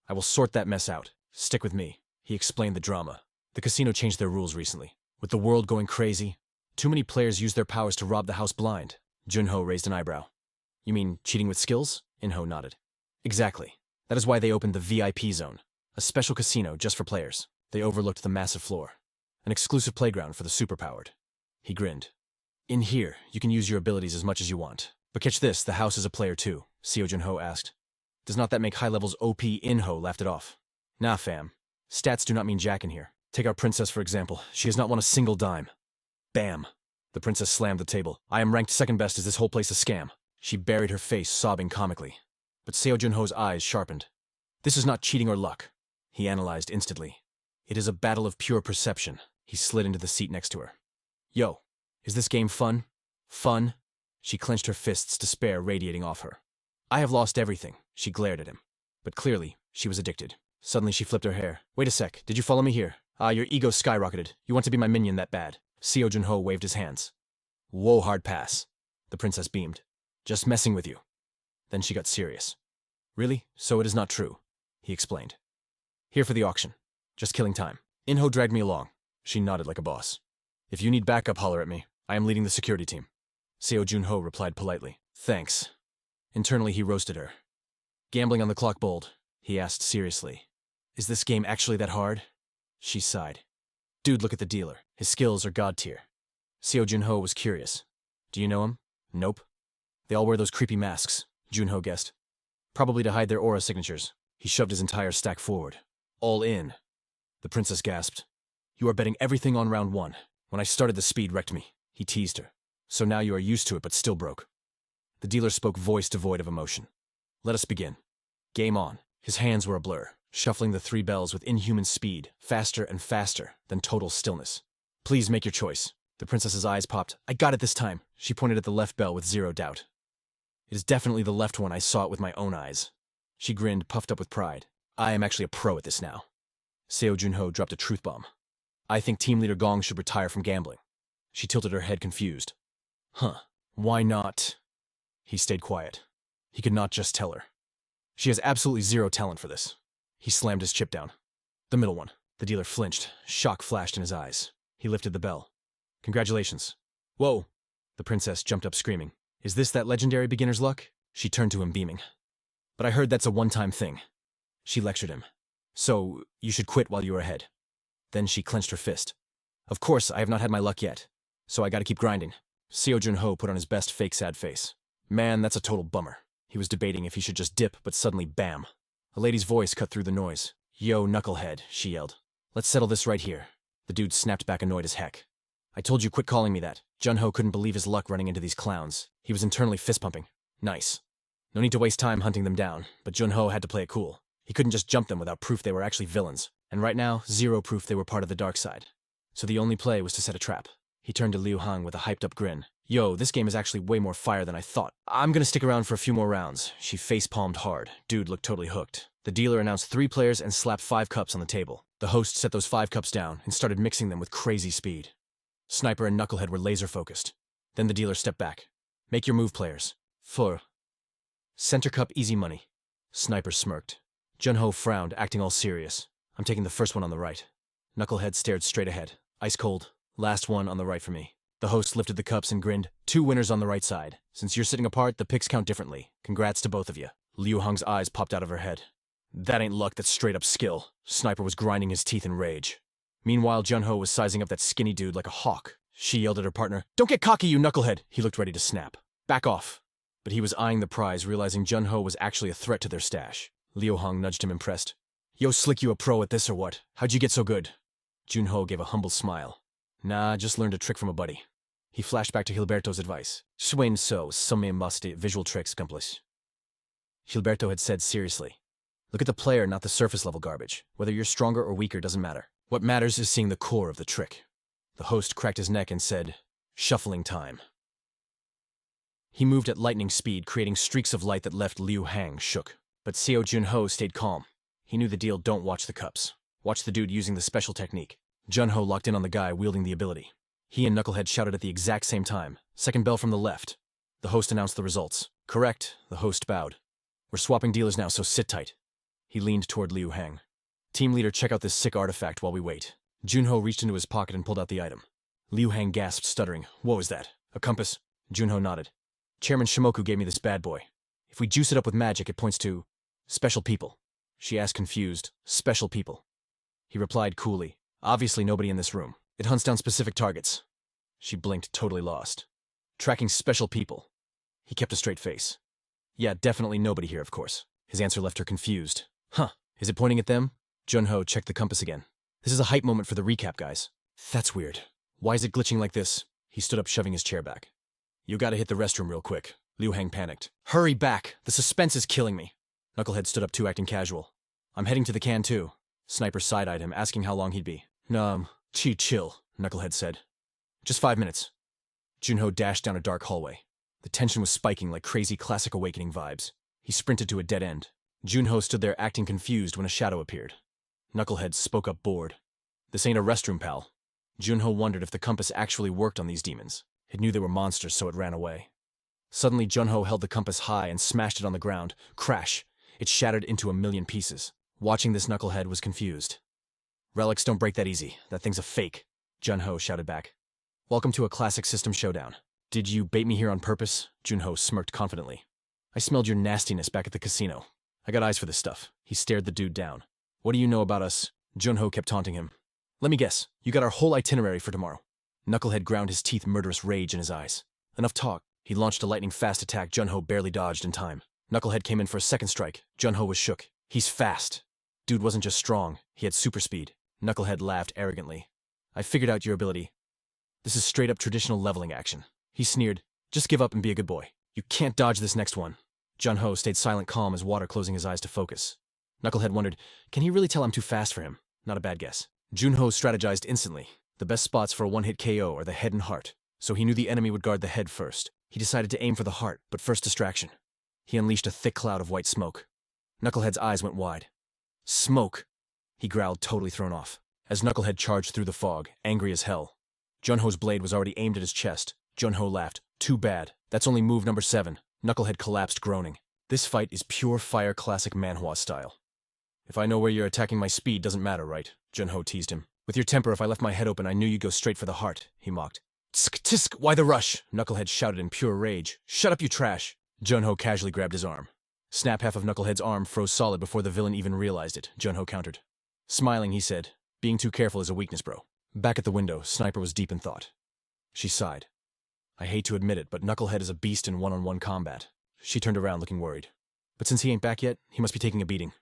S1: I will sort that mess out. Stick with me. He explained the drama. The casino changed their rules recently. With the world going crazy, too many players used their powers to rob the house blind. Junho raised an eyebrow. You mean cheating with skills? Inho nodded. Exactly. That is why they opened the VIP zone, a special casino just for players. They overlooked the massive floor. An exclusive playground for the superpowered. He grinned. In here, you can use your abilities as much as you want. But catch this, the house is a player too, Seo Junho asked. Does not that make high levels OP? Inho laughed it off. Nah, fam. Stats do not mean jack in here. Take our princess, for example. She has not won a single dime. Bam. The princess slammed the table. I am ranked second best. Is this whole place a scam? She buried her face, sobbing comically. But Seo Junho's eyes sharpened. This is not cheating or luck, he analyzed instantly. It is a battle of pure perception. He slid into the seat next to her. Yo, is this game fun? Fun? She clenched her fists, despair radiating off her. I have lost everything, she glared at him. But clearly, she was addicted. Suddenly she flipped her hair. Wait a sec, did you follow me here? Your ego skyrocketed. You want to be my minion that bad. Seo Junho waved his hands. Whoa, hard pass. The princess beamed. Just messing with you. Then she got serious. Really? So it is not true, he explained. Here for the auction. Just killing time. Inho dragged me along. She nodded like a boss. If you need backup, holler at me. I am leading the security team. Seo Junho replied politely. Thanks. Internally, he roasted her. Gambling on the clock bold, he asked seriously. Is this game actually that hard? She sighed. Dude, look at the dealer. His skills are god tier. Seo Junho was curious. Do you know him? Nope. They all wear those creepy masks, Junho guessed. Probably to hide their aura signatures. He shoved his entire stack forward. All in. The princess gasped. You are betting everything on round one. When I started, the speed wrecked me. He teased her. So now you are used to it, but still broke. The dealer spoke, voice devoid of emotion. Let us begin. Game on. His hands were a blur, shuffling the 3 bells with inhuman speed, faster and faster than total stillness. Please make your choice. The princess's eyes popped. I got it this time. She pointed at the left bell with zero doubt. It is definitely the left one. I saw it with my own eyes. She grinned, puffed up with pride. I am actually a pro at this now. Seo Junho dropped a truth bomb. I think Team Leader Gong should retire from gambling. She tilted her head, confused. Huh. Why not? He stayed quiet. He could not just tell her. She has absolutely zero talent for this. He slammed his chip down. The middle one. The dealer flinched. Shock flashed in his eyes. He lifted the bell. Congratulations. Whoa. The princess jumped up screaming. Is this that legendary beginner's luck? She turned to him, beaming. But I heard that's a one-time thing. She lectured him. So, you should quit while you are ahead. Then she clenched her fist. Of course, I have not had my luck yet. So I gotta keep grinding. Seo Junho put on his best fake sad face. Man, that's a total bummer. He was debating if he should just dip, but suddenly, bam. A lady's voice cut through the noise. Yo, knucklehead, she yelled. Let's settle this right here. The dude snapped back, annoyed as heck. I told you, quit calling me that. Junho couldn't believe his luck running into these clowns. He was internally fist-pumping. Nice. No need to waste time hunting them down, but Junho had to play it cool. He couldn't just jump them without proof they were actually villains. And right now, zero proof they were part of the dark side. So the only play was to set a trap. He turned to Liu Hang with a hyped-up grin. Yo, this game is actually way more fire than I thought. I'm gonna stick around for a few more rounds. She face-palmed hard. Dude looked totally hooked. The dealer announced 3 players and slapped 5 cups on the table. The host set those 5 cups down and started mixing them with crazy speed. Sniper and Knucklehead were laser-focused. Then the dealer stepped back. Make your move, players. 4. Center cup, easy money. Sniper smirked. Junho frowned, acting all serious. I'm taking the first one on the right. Knucklehead stared straight ahead. Ice cold. Last one on the right for me. The host lifted the cups and grinned. 2 winners on the right side. Since you're sitting apart, the picks count differently. Congrats to both of you. Liu Hang's eyes popped out of her head. That ain't luck, that's straight up skill. Sniper was grinding his teeth in rage. Meanwhile, Junho was sizing up that skinny dude like a hawk. She yelled at her partner, Don't get cocky, you knucklehead! He looked ready to snap. Back off. But he was eyeing the prize, realizing Junho was actually a threat to their stash. Liu Hang nudged him, impressed. Yo, Slick, you a pro at this or what? How'd you get so good? Junho gave a humble smile. Nah, just learned a trick from a buddy. He flashed back to Gilberto's advice. Swain so, some must visual tricks accomplish. Gilberto had said seriously. Look at the player, not the surface level garbage. Whether you're stronger or weaker doesn't matter. What matters is seeing the core of the trick. The host cracked his neck and said, Shuffling time. He moved at lightning speed, creating streaks of light that left Liu Hang shook. But Seo Junho stayed calm. He knew the deal, don't watch the cups. Watch the dude using the special technique. Junho locked in on the guy wielding the ability. He and Knucklehead shouted at the exact same time. Second bell from the left. The host announced the results. Correct, the host bowed. We're swapping dealers now, so sit tight. He leaned toward Liu Hang. Team leader, check out this sick artifact while we wait. Junho reached into his pocket and pulled out the item. Liu Hang gasped, stuttering. What was that? A compass? Junho nodded. Chairman Shimoku gave me this bad boy. If we juice it up with magic, it points to special people. She asked confused, special people. He replied coolly, obviously nobody in this room. It hunts down specific targets. She blinked, totally lost. Tracking special people. He kept a straight face. Yeah, definitely nobody here, of course. His answer left her confused. Huh, is it pointing at them? Junho checked the compass again. This is a hype moment for the recap, guys. That's weird. Why is it glitching like this? He stood up, shoving his chair back. You gotta hit the restroom real quick. Liu Hang panicked. Hurry back! The suspense is killing me. Knucklehead stood up too, acting casual. I'm heading to the can too. Sniper side-eyed him, asking how long he'd be. Chill, Knucklehead said. Just 5 minutes. Junho dashed down a dark hallway. The tension was spiking like crazy Classic Awakening vibes. He sprinted to a dead end. Junho stood there acting confused when a shadow appeared. Knucklehead spoke up bored. This ain't a restroom, pal. Junho wondered if the compass actually worked on these demons. It knew they were monsters, so it ran away. Suddenly, Junho held the compass high and smashed it on the ground. Crash! It shattered into a million pieces. Watching this, Knucklehead was confused. Relics don't break that easy. That thing's a fake, Junho shouted back. Welcome to a classic system showdown. Did you bait me here on purpose? Junho smirked confidently. I smelled your nastiness back at the casino. I got eyes for this stuff. He stared the dude down. What do you know about us? Junho kept taunting him. Let me guess. You got our whole itinerary for tomorrow. Knucklehead ground his teeth, murderous rage in his eyes. Enough talk. He launched a lightning-fast attack Junho barely dodged in time. Knucklehead came in for a second strike. Junho was shook. He's fast. Dude wasn't just strong. He had super speed. Knucklehead laughed arrogantly. I figured out your ability. This is straight-up traditional leveling action. He sneered. Just give up and be a good boy. You can't dodge this next one. Junho stayed silent, calm as water, closing his eyes to focus. Knucklehead wondered, can he really tell I'm too fast for him? Not a bad guess. Junho strategized instantly. The best spots for a one-hit KO are the head and heart, so he knew the enemy would guard the head first. He decided to aim for the heart, but first distraction. He unleashed a thick cloud of white smoke. Knucklehead's eyes went wide. Smoke! He growled, totally thrown off. As Knucklehead charged through the fog, angry as hell. Junho's blade was already aimed at his chest. Junho laughed. Too bad. That's only move number 7. Knucklehead collapsed, groaning. This fight is pure fire classic manhwa style. If I know where you're attacking, my speed doesn't matter, right? Junho teased him. With your temper, if I left my head open, I knew you'd go straight for the heart, he mocked. Tsk, tisk, why the rush? Knucklehead shouted in pure rage. Shut up, you trash! Junho casually grabbed his arm. Snap, half of Knucklehead's arm froze solid before the villain even realized it, Junho countered. Smiling, he said, being too careful is a weakness, bro. Back at the window, Sniper was deep in thought. She sighed. I hate to admit it, but Knucklehead is a beast in one-on-one combat. She turned around, looking worried. But since he ain't back yet, he must be taking a beating.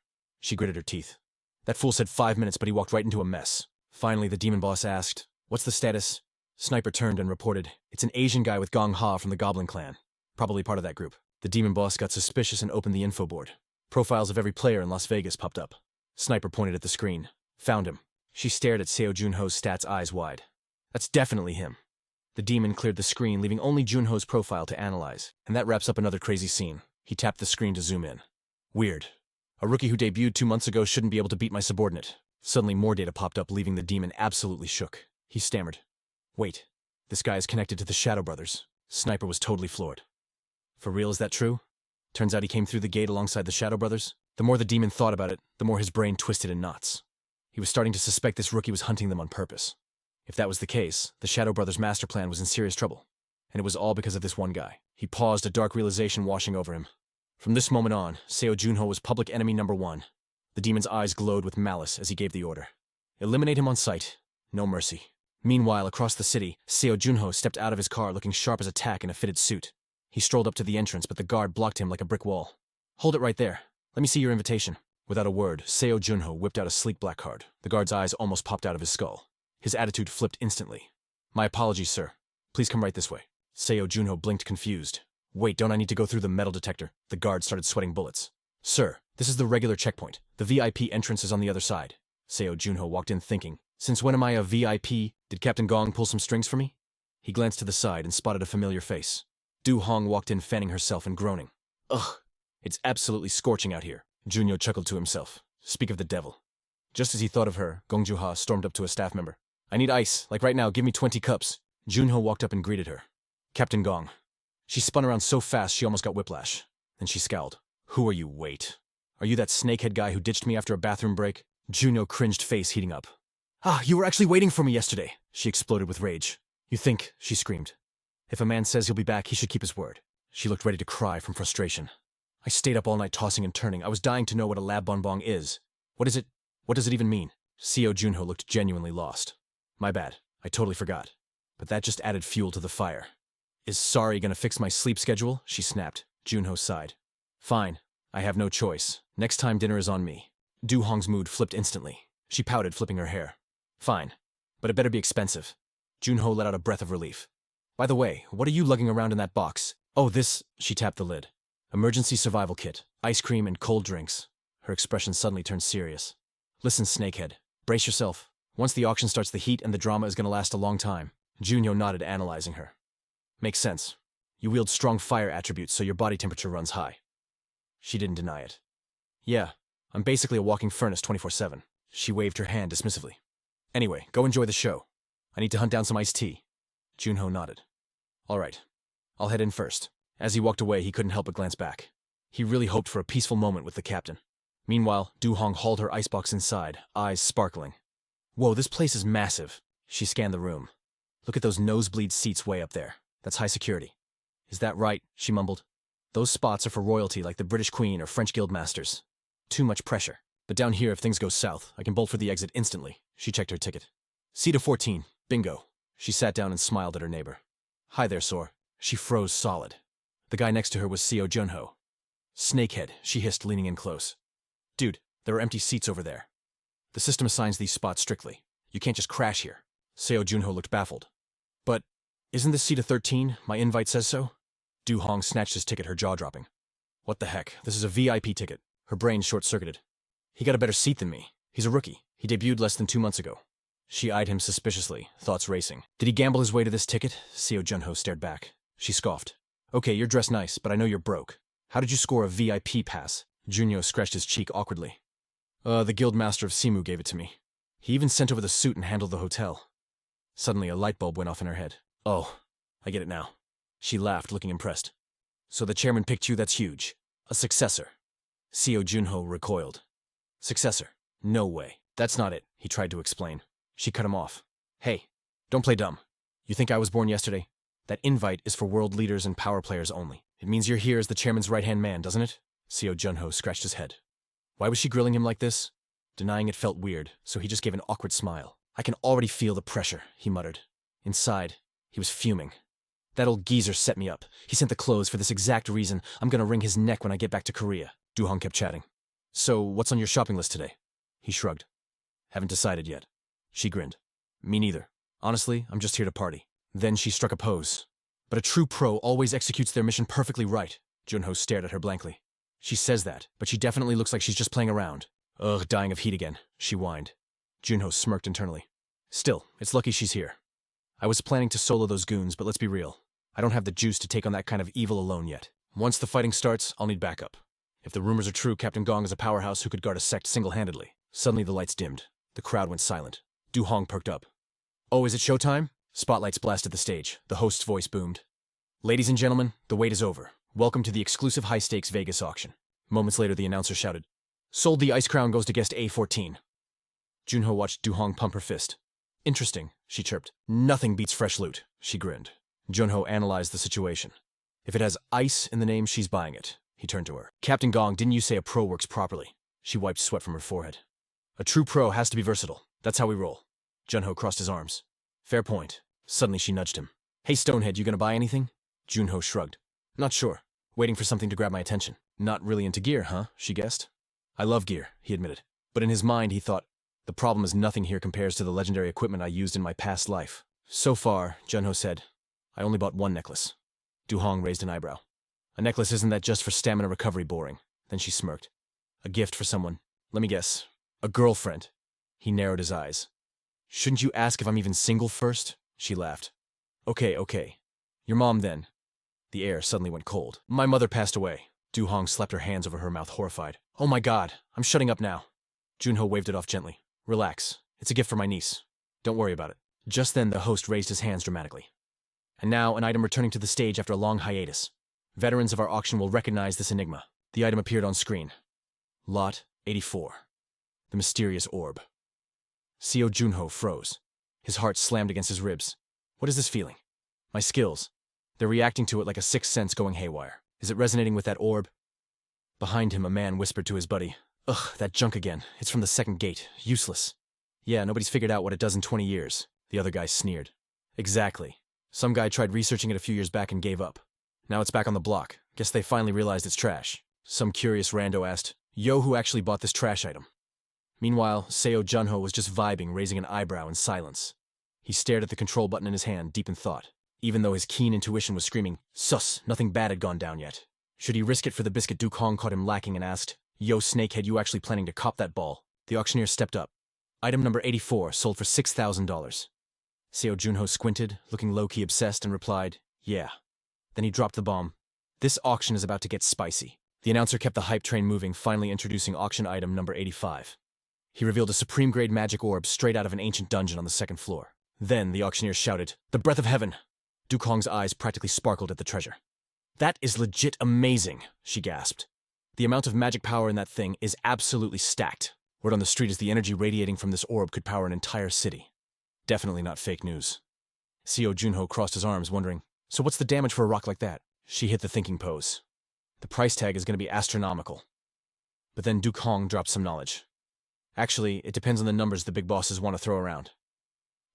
S1: She gritted her teeth. That fool said 5 minutes, but he walked right into a mess. Finally, the demon boss asked, what's the status? Sniper turned and reported, it's an Asian guy with Gong Ha from the Goblin clan. Probably part of that group. The demon boss got suspicious and opened the info board. Profiles of every player in Las Vegas popped up. Sniper pointed at the screen. Found him. She stared at Seo Junho's stats, eyes wide. That's definitely him. The demon cleared the screen, leaving only Junho's profile to analyze. And that wraps up another crazy scene. He tapped the screen to zoom in. Weird. A rookie who debuted 2 months ago shouldn't be able to beat my subordinate. Suddenly more data popped up, leaving the demon absolutely shook. He stammered. Wait, this guy is connected to the Shadow Brothers. Sniper was totally floored. For real, is that true? Turns out he came through the gate alongside the Shadow Brothers. The more the demon thought about it, the more his brain twisted in knots. He was starting to suspect this rookie was hunting them on purpose. If that was the case, the Shadow Brothers' master plan was in serious trouble. And it was all because of this one guy. He paused, a dark realization washing over him. From this moment on, Seo Junho was public enemy number 1. The demon's eyes glowed with malice as he gave the order. Eliminate him on sight. No mercy. Meanwhile, across the city, Seo Junho stepped out of his car looking sharp as a tack in a fitted suit. He strolled up to the entrance, but the guard blocked him like a brick wall. Hold it right there. Let me see your invitation. Without a word, Seo Junho whipped out a sleek black card. The guard's eyes almost popped out of his skull. His attitude flipped instantly. My apologies, sir. Please come right this way. Seo Junho blinked, confused. Wait, don't I need to go through the metal detector? The guard started sweating bullets. Sir, this is the regular checkpoint. The VIP entrance is on the other side. Seo Junho walked in thinking, since when am I a VIP? Did Captain Gong pull some strings for me? He glanced to the side and spotted a familiar face. Du Hong walked in, fanning herself and groaning. Ugh, it's absolutely scorching out here. Junho chuckled to himself. Speak of the devil. Just as he thought of her, Gong Juha stormed up to a staff member. I need ice, like right now, give me 20 cups. Junho walked up and greeted her. Captain Gong. She spun around so fast she almost got whiplash. Then she scowled. Who are you, wait? Are you that snakehead guy who ditched me after a bathroom break? Junho cringed, face heating up. Ah, you were actually waiting for me yesterday. She exploded with rage. You think, she screamed. If a man says he'll be back, he should keep his word. She looked ready to cry from frustration. I stayed up all night tossing and turning. I was dying to know what a lab bonbon is. What is it? What does it even mean? CO Junho looked genuinely lost. My bad. I totally forgot. But that just added fuel to the fire. Is sorry gonna fix my sleep schedule? She snapped. Junho sighed. Fine. I have no choice. Next time dinner is on me. Du Hong's mood flipped instantly. She pouted, flipping her hair. Fine. But it better be expensive. Junho let out a breath of relief. By the way, what are you lugging around in that box? Oh, this, she tapped the lid. Emergency survival kit, ice cream and cold drinks. Her expression suddenly turned serious. Listen, snakehead. Brace yourself. Once the auction starts, the heat and the drama is gonna last a long time. Junho nodded, analyzing her. Makes sense. You wield strong fire attributes, so your body temperature runs high. She didn't deny it. Yeah, I'm basically a walking furnace 24/7. She waved her hand dismissively. Anyway, go enjoy the show. I need to hunt down some iced tea. Junho nodded. All right. I'll head in first. As he walked away, he couldn't help but glance back. He really hoped for a peaceful moment with the captain. Meanwhile, Du Hong hauled her icebox inside, eyes sparkling. Whoa, this place is massive. She scanned the room. Look at those nosebleed seats way up there. That's high security. Is that right? She mumbled. Those spots are for royalty like the British Queen or French Guildmasters. Too much pressure. But down here, if things go south, I can bolt for the exit instantly. She checked her ticket. Seat of 14. Bingo. She sat down and smiled at her neighbor. Hi there, Sor. She froze solid. The guy next to her was CO Junho. Snakehead, she hissed, leaning in close. Dude, there are empty seats over there. The system assigns these spots strictly. You can't just crash here. CO Junho looked baffled. But, isn't this seat a 13? My invite says so? Du Hong snatched his ticket, her jaw dropping. What the heck? This is a VIP ticket. Her brain short-circuited. He got a better seat than me. He's a rookie. He debuted less than 2 months ago. She eyed him suspiciously, thoughts racing. Did he gamble his way to this ticket? CO Junho stared back. She scoffed. Okay, you're dressed nice, but I know you're broke. How did you score a VIP pass? Junho scratched his cheek awkwardly. The Guildmaster of Simu gave it to me. He even sent over the suit and handled the hotel. Suddenly, a light bulb went off in her head. Oh, I get it now. She laughed, looking impressed. So the chairman picked you, that's huge. A successor. CO Junho recoiled. Successor? No way. That's not it, he tried to explain. She cut him off. Hey, don't play dumb. You think I was born yesterday? That invite is for world leaders and power players only. It means you're here as the chairman's right-hand man, doesn't it? CO Junho scratched his head. Why was she grilling him like this? Denying it felt weird, so he just gave an awkward smile. I can already feel the pressure, he muttered. Inside, he was fuming. That old geezer set me up. He sent the clothes for this exact reason. I'm gonna wring his neck when I get back to Korea. Du Hong kept chatting. So, what's on your shopping list today? He shrugged. Haven't decided yet. She grinned. Me neither. Honestly, I'm just here to party. Then she struck a pose. But a true pro always executes their mission perfectly right. Junho stared at her blankly. She says that, but she definitely looks like she's just playing around. Ugh, dying of heat again, she whined. Junho smirked internally. Still, it's lucky she's here. I was planning to solo those goons, but let's be real. I don't have the juice to take on that kind of evil alone yet. Once the fighting starts, I'll need backup. If the rumors are true, Captain Gong is a powerhouse who could guard a sect single-handedly. Suddenly the lights dimmed. The crowd went silent. Du Hong perked up. Oh, is it showtime? Spotlights blasted the stage. The host's voice boomed. Ladies and gentlemen, the wait is over. Welcome to the exclusive high-stakes Vegas auction. Moments later, the announcer shouted. Sold, the ice crown goes to guest A14. Junho watched Du Hong pump her fist. Interesting, she chirped. Nothing beats fresh loot, she grinned. Junho analyzed the situation. If it has ice in the name, she's buying it. He turned to her. Captain Gong, didn't you say a pro works properly? She wiped sweat from her forehead. A true pro has to be versatile. That's how we roll. Junho crossed his arms. Fair point. Suddenly she nudged him. Hey Stonehead, you gonna buy anything? Junho shrugged. Not sure. Waiting for something to grab my attention. Not really into gear, huh? She guessed. I love gear, he admitted. But in his mind, he thought, the problem is nothing here compares to the legendary equipment I used in my past life. So far, Junho said, I only bought one necklace. Du Hong raised an eyebrow. A necklace isn't that just for stamina recovery boring? Then she smirked. A gift for someone. Let me guess. A girlfriend. He narrowed his eyes. Shouldn't you ask if I'm even single first? She laughed. Okay. Your mom then. The air suddenly went cold. My mother passed away. Du Hong slapped her hands over her mouth, horrified. Oh my god, I'm shutting up now. Junho waved it off gently. Relax. It's a gift for my niece. Don't worry about it. Just then, the host raised his hands dramatically. And now, an item returning to the stage after a long hiatus. Veterans of our auction will recognize this enigma. The item appeared on screen. Lot 84. The mysterious orb. CO Junho froze. His heart slammed against his ribs. What is this feeling? My skills. They're reacting to it like a sixth sense going haywire. Is it resonating with that orb? Behind him, a man whispered to his buddy, "Ugh, that junk again. It's from the second gate. Useless." "Yeah, nobody's figured out what it does in 20 years. The other guy sneered. "Exactly. Some guy tried researching it a few years back and gave up. Now it's back on the block. Guess they finally realized it's trash." Some curious rando asked, "Yo, who actually bought this trash item?" Meanwhile, Seo Junho was just vibing, raising an eyebrow in silence. He stared at the control button in his hand, deep in thought, even though his keen intuition was screaming, "Sus, nothing bad had gone down yet." Should he risk it for the biscuit? Duke Hong caught him lacking and asked, "Yo, snakehead, you actually planning to cop that ball?" The auctioneer stepped up. "Item number 84, sold for $6,000. Seo Junho squinted, looking low-key obsessed, and replied, "Yeah." Then he dropped the bomb. "This auction is about to get spicy." The announcer kept the hype train moving, finally introducing auction item number 85. He revealed a supreme-grade magic orb straight out of an ancient dungeon on the second floor. Then the auctioneer shouted, "The breath of heaven!" Duke Hong's eyes practically sparkled at the treasure. "That is legit amazing," she gasped. "The amount of magic power in that thing is absolutely stacked. Word on the street is the energy radiating from this orb could power an entire city. Definitely not fake news." Seo Junho crossed his arms, wondering, "So what's the damage for a rock like that?" She hit the thinking pose. "The price tag is going to be astronomical." But then Duke Hong dropped some knowledge. "Actually, it depends on the numbers the big bosses want to throw around."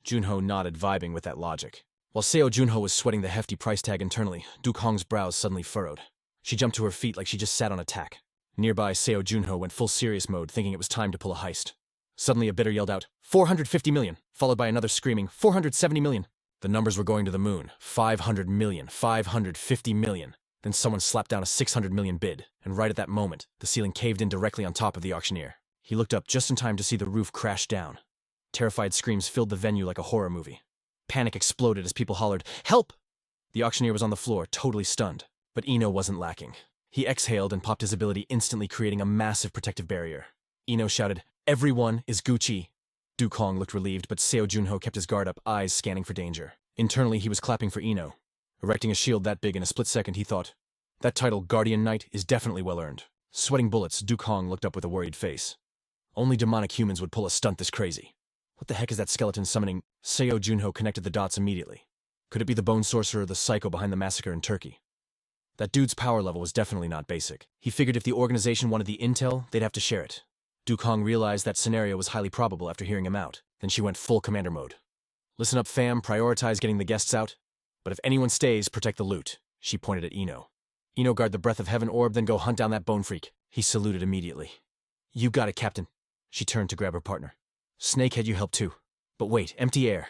S1: Junho nodded, vibing with that logic. While Seo Junho was sweating the hefty price tag internally, Duke Hong's brows suddenly furrowed. She jumped to her feet like she just sat on a tack. Nearby, Seo Junho went full serious mode, thinking it was time to pull a heist. Suddenly, a bidder yelled out, "450 million, followed by another screaming, 470 million. The numbers were going to the moon. 500 million, 550 million. Then someone slapped down a 600 million bid, and right at that moment, the ceiling caved in directly on top of the auctioneer. He looked up just in time to see the roof crash down. Terrified screams filled the venue like a horror movie. Panic exploded as people hollered, "Help!" The auctioneer was on the floor, totally stunned. But Ino wasn't lacking. He exhaled and popped his ability, instantly creating a massive protective barrier. Ino shouted, "Everyone is Gucci." Duke Hong looked relieved, but Seo Junho kept his guard up, eyes scanning for danger. Internally, he was clapping for Ino. Erecting a shield that big in a split second, he thought, "That title, Guardian Knight, is definitely well earned." Sweating bullets, Duke Hong looked up with a worried face. Only demonic humans would pull a stunt this crazy. What the heck is that skeleton summoning? Seo Junho connected the dots immediately. Could it be the bone sorcerer, the psycho behind the massacre in Turkey? That dude's power level was definitely not basic. He figured if the organization wanted the intel, they'd have to share it. Duke Hong realized that scenario was highly probable after hearing him out. Then she went full commander mode. "Listen up, fam, prioritize getting the guests out. But if anyone stays, protect the loot." She pointed at Ino. "Ino, guard the breath of heaven orb, then go hunt down that bone freak." He saluted immediately. "You got it, Captain." She turned to grab her partner. "Snakehead, you help too." "But wait, empty air."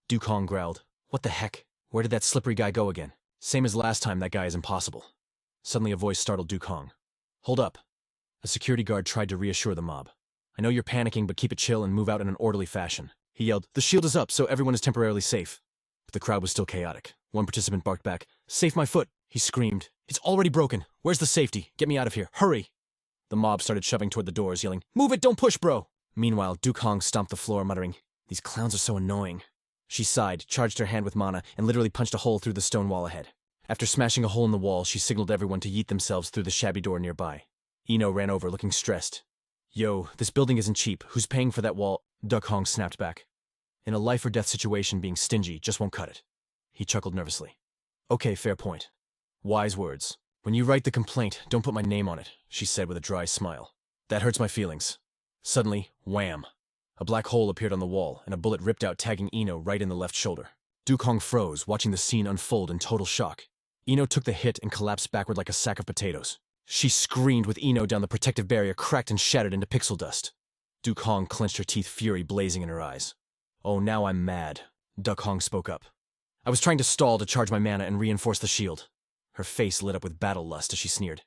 S1: Duke Hong growled, "What the heck? Where did that slippery guy go again?" "Same as last time, that guy is impossible." Suddenly a voice startled Duke Hong. "Hold up." A security guard tried to reassure the mob. "I know you're panicking, but keep it chill and move out in an orderly fashion." He yelled, "The shield is up, so everyone is temporarily safe." But the crowd was still chaotic. One participant barked back, "Save my foot!" He screamed, "It's already broken! Where's the safety? Get me out of here! Hurry!" The mob started shoving toward the doors, yelling, "Move it! Don't push, bro!" Meanwhile, Duke Hong stomped the floor, muttering, "These clowns are so annoying." She sighed, charged her hand with mana, and literally punched a hole through the stone wall ahead. After smashing a hole in the wall, she signaled everyone to yeet themselves through the shabby door nearby. Ino ran over, looking stressed. "Yo, this building isn't cheap. Who's paying for that wall?" Duke Hong snapped back. "In a life-or-death situation, being stingy just won't cut it." He chuckled nervously. "Okay, fair point. Wise words. When you write the complaint, don't put my name on it," she said with a dry smile. "That hurts my feelings." Suddenly, wham! A black hole appeared on the wall, and a bullet ripped out, tagging Ino right in the left shoulder. Duke Hong froze, watching the scene unfold in total shock. Ino took the hit and collapsed backward like a sack of potatoes. She screamed with Ino down the protective barrier, cracked and shattered into pixel dust. Duke Hong clenched her teeth, fury blazing in her eyes. "Oh, now I'm mad." Duke Hong spoke up. "I was trying to stall to charge my mana and reinforce the shield." Her face lit up with battle lust as she sneered.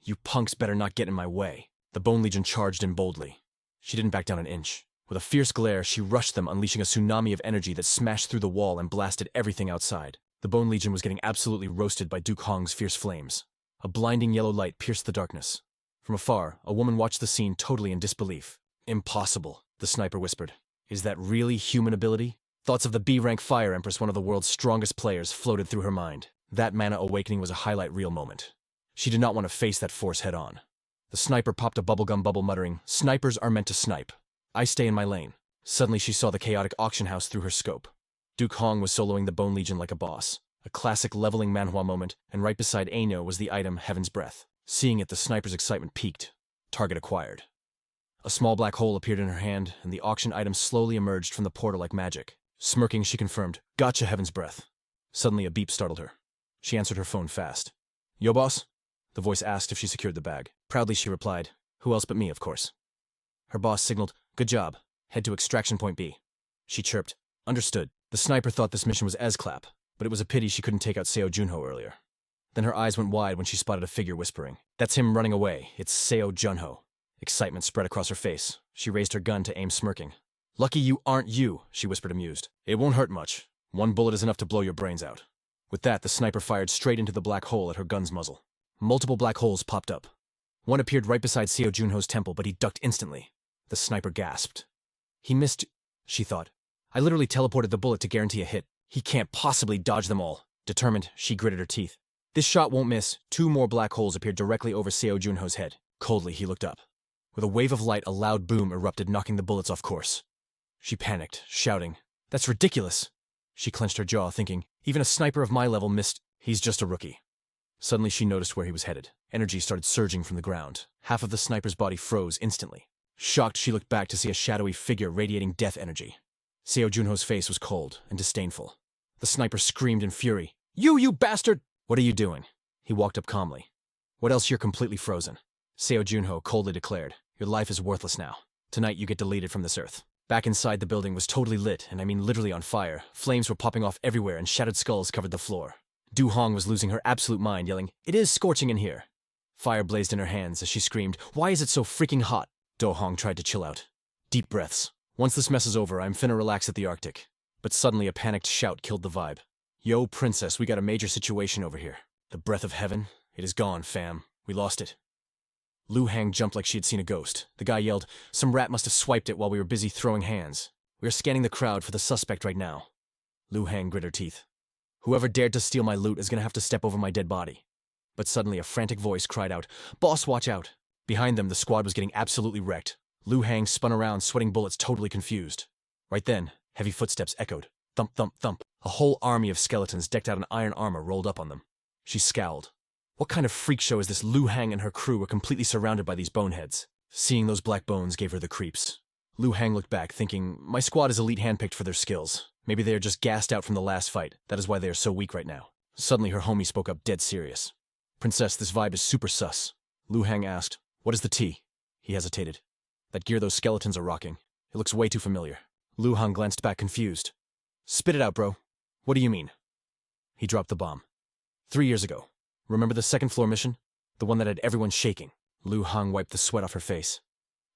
S1: "You punks better not get in my way." The Bone Legion charged in boldly. She didn't back down an inch. With a fierce glare, she rushed them, unleashing a tsunami of energy that smashed through the wall and blasted everything outside. The Bone Legion was getting absolutely roasted by Duke Hong's fierce flames. A blinding yellow light pierced the darkness. From afar, a woman watched the scene totally in disbelief. "Impossible," the sniper whispered. "Is that really human ability?" Thoughts of the B-rank Fire Empress, one of the world's strongest players, floated through her mind. That mana awakening was a highlight reel moment. She did not want to face that force head-on. The sniper popped a bubblegum bubble, muttering, "Snipers are meant to snipe. I stay in my lane." Suddenly she saw the chaotic auction house through her scope. Duke Hong was soloing the Bone Legion like a boss. A classic leveling manhwa moment, and right beside Aino was the item Heaven's Breath. Seeing it, the sniper's excitement peaked. Target acquired. A small black hole appeared in her hand, and the auction item slowly emerged from the portal like magic. Smirking, she confirmed, "Gotcha, Heaven's Breath." Suddenly, a beep startled her. She answered her phone fast. "Yo, boss?" The voice asked if she secured the bag. Proudly, she replied, "Who else but me, of course." Her boss signaled, "Good job. Head to extraction point B." She chirped, "Understood." The sniper thought this mission was S-clap, but it was a pity she couldn't take out Seo Junho earlier. Then her eyes went wide when she spotted a figure whispering, "That's him running away. It's Seo Junho." Excitement spread across her face. She raised her gun to aim, smirking. "Lucky you aren't you," she whispered, amused. "It won't hurt much. One bullet is enough to blow your brains out." With that, the sniper fired straight into the black hole at her gun's muzzle. Multiple black holes popped up. One appeared right beside Seo Junho's temple, but he ducked instantly. The sniper gasped. "He missed," she thought. "I literally teleported the bullet to guarantee a hit. He can't possibly dodge them all." Determined, she gritted her teeth. This shot won't miss. 2 more black holes appeared directly over Seo Junho's head. Coldly, he looked up. With a wave of light, a loud boom erupted, knocking the bullets off course. She panicked, shouting, "That's ridiculous!" She clenched her jaw, thinking, even a sniper of my level missed. He's just a rookie. Suddenly, she noticed where he was headed. Energy started surging from the ground. Half of the sniper's body froze instantly. Shocked, she looked back to see a shadowy figure radiating death energy. Seo Junho's face was cold and disdainful. The sniper screamed in fury, You bastard!" "What are you doing?" He walked up calmly. "What else? You're completely frozen." Seo Junho coldly declared, "Your life is worthless now. Tonight you get deleted from this earth." Back inside, the building was totally lit, and I mean literally on fire. Flames were popping off everywhere, and shattered skulls covered the floor. Du Hong was losing her absolute mind, yelling, "It is scorching in here." Fire blazed in her hands as she screamed, "Why is it so freaking hot?" Do Hong tried to chill out. Deep breaths. "Once this mess is over, I'm finna relax at the Arctic." But suddenly a panicked shout killed the vibe. "Yo, princess, we got a major situation over here. The breath of heaven, it is gone, fam. We lost it." Lu Hang jumped like she had seen a ghost. The guy yelled, "Some rat must have swiped it while we were busy throwing hands. We are scanning the crowd for the suspect right now." Lu Hang grit her teeth. "Whoever dared to steal my loot is gonna have to step over my dead body." But suddenly a frantic voice cried out, "Boss, watch out!" Behind them, the squad was getting absolutely wrecked. Lu Hang spun around, sweating bullets, totally confused. Right then, heavy footsteps echoed. Thump, thump, thump. A whole army of skeletons decked out in iron armor rolled up on them. She scowled. What kind of freak show is this? Lu Hang and her crew were completely surrounded by these boneheads. Seeing those black bones gave her the creeps. Lu Hang looked back, thinking, my squad is elite handpicked for their skills. Maybe they are just gassed out from the last fight. That is why they are so weak right now. Suddenly her homie spoke up, dead serious. "Princess, this vibe is super sus." Lu Hang asked, "What is the tea?" He hesitated. "That gear those skeletons are rocking. It looks way too familiar." Lu Hang glanced back, confused. "Spit it out, bro. What do you mean?" He dropped the bomb. 3 years ago. Remember the second floor mission? The one that had everyone shaking. Lu Hang wiped the sweat off her face.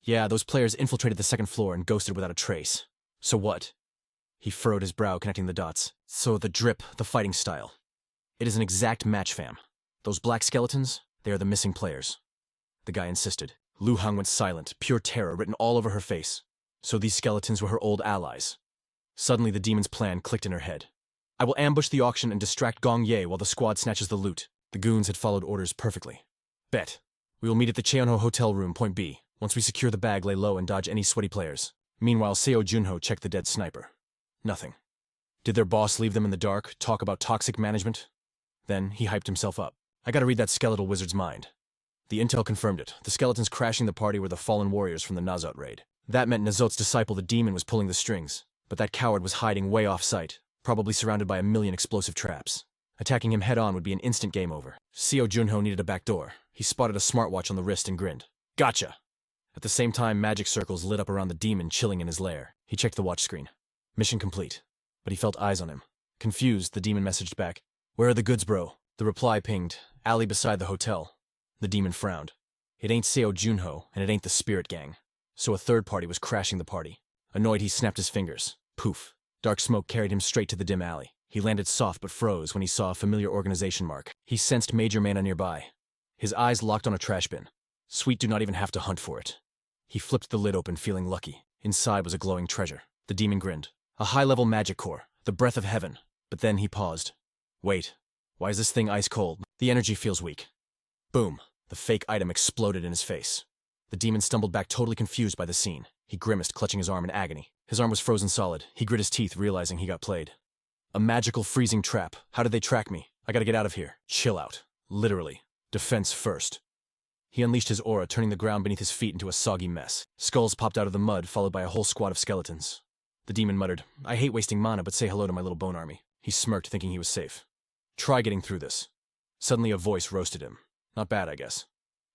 S1: "Yeah, those players infiltrated the second floor and ghosted without a trace. So what?" He furrowed his brow, connecting the dots. "So the drip, the fighting style. It is an exact match, fam. Those black skeletons, they are the missing players." The guy insisted. Lu Hang went silent, pure terror written all over her face. So these skeletons were her old allies. Suddenly the demon's plan clicked in her head. "I will ambush the auction and distract Gong Ye while the squad snatches the loot." The goons had followed orders perfectly. "Bet. We will meet at the Cheonho Hotel Room, Point B. Once we secure the bag, lay low and dodge any sweaty players. Meanwhile, Seo Junho checked the dead sniper." Nothing. Did their boss leave them in the dark, talk about toxic management? Then he hyped himself up. "I gotta read that skeletal wizard's mind." The intel confirmed it. The skeletons crashing the party were the fallen warriors from the Nazot raid. That meant Nazot's disciple, the demon, was pulling the strings. But that coward was hiding way off site, probably surrounded by 1,000,000 explosive traps. Attacking him head-on would be an instant game over. Seo Junho needed a back door. He spotted a smartwatch on the wrist and grinned. "Gotcha!" At the same time, magic circles lit up around the demon chilling in his lair. He checked the watch screen. Mission complete. But he felt eyes on him. Confused, the demon messaged back, "Where are the goods, bro?" The reply pinged, "Alley beside the hotel." The demon frowned. It ain't Seo Junho, and it ain't the spirit gang. So a third party was crashing the party. Annoyed, he snapped his fingers. Poof. Dark smoke carried him straight to the dim alley. He landed soft but froze when he saw a familiar organization mark. He sensed Major Mana nearby. His eyes locked on a trash bin. Sweet do not even have to hunt for it. He flipped the lid open, feeling lucky. Inside was a glowing treasure. The demon grinned. A high-level magic core. The breath of heaven. But then he paused. Wait. Why is this thing ice cold? The energy feels weak. Boom. The fake item exploded in his face. The demon stumbled back, totally confused by the scene. He grimaced, clutching his arm in agony. His arm was frozen solid. He grit his teeth, realizing he got played. A magical freezing trap. How did they track me? I gotta get out of here. Chill out. Literally. Defense first. He unleashed his aura, turning the ground beneath his feet into a soggy mess. Skulls popped out of the mud, followed by a whole squad of skeletons. The demon muttered, I hate wasting mana, but say hello to my little bone army. He smirked, thinking he was safe. Try getting through this. Suddenly a voice roasted him. Not bad, I guess.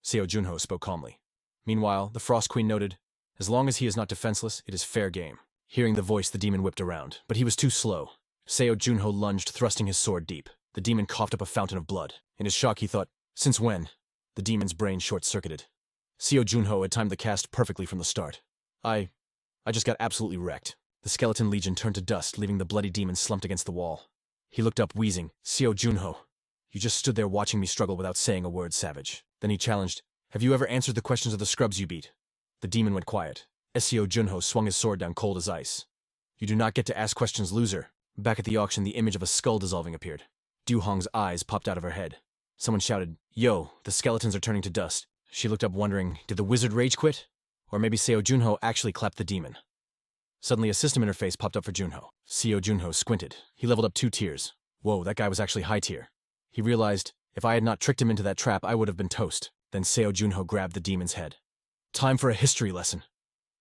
S1: Seo Junho spoke calmly. Meanwhile, the Frost Queen noted, as long as he is not defenseless, it is fair game. Hearing the voice, the demon whipped around, but he was too slow. Seo Junho lunged, thrusting his sword deep. The demon coughed up a fountain of blood. In his shock, he thought, since when? The demon's brain short-circuited. Seo Junho had timed the cast perfectly from the start. I just got absolutely wrecked. The skeleton legion turned to dust, leaving the bloody demon slumped against the wall. He looked up, wheezing, Seo Junho, you just stood there watching me struggle without saying a word, savage. Then he challenged, have you ever answered the questions of the scrubs you beat? The demon went quiet. Seo Junho swung his sword down cold as ice. You do not get to ask questions, loser. Back at the auction, the image of a skull dissolving appeared. Du Hong's eyes popped out of her head. Someone shouted, yo, the skeletons are turning to dust. She looked up wondering, did the wizard rage quit? Or maybe Seo Junho actually clapped the demon. Suddenly a system interface popped up for Junho. Seo Junho squinted. He leveled up 2 tiers. Whoa, that guy was actually high tier. He realized, if I had not tricked him into that trap, I would have been toast. Then Seo Junho grabbed the demon's head. Time for a history lesson.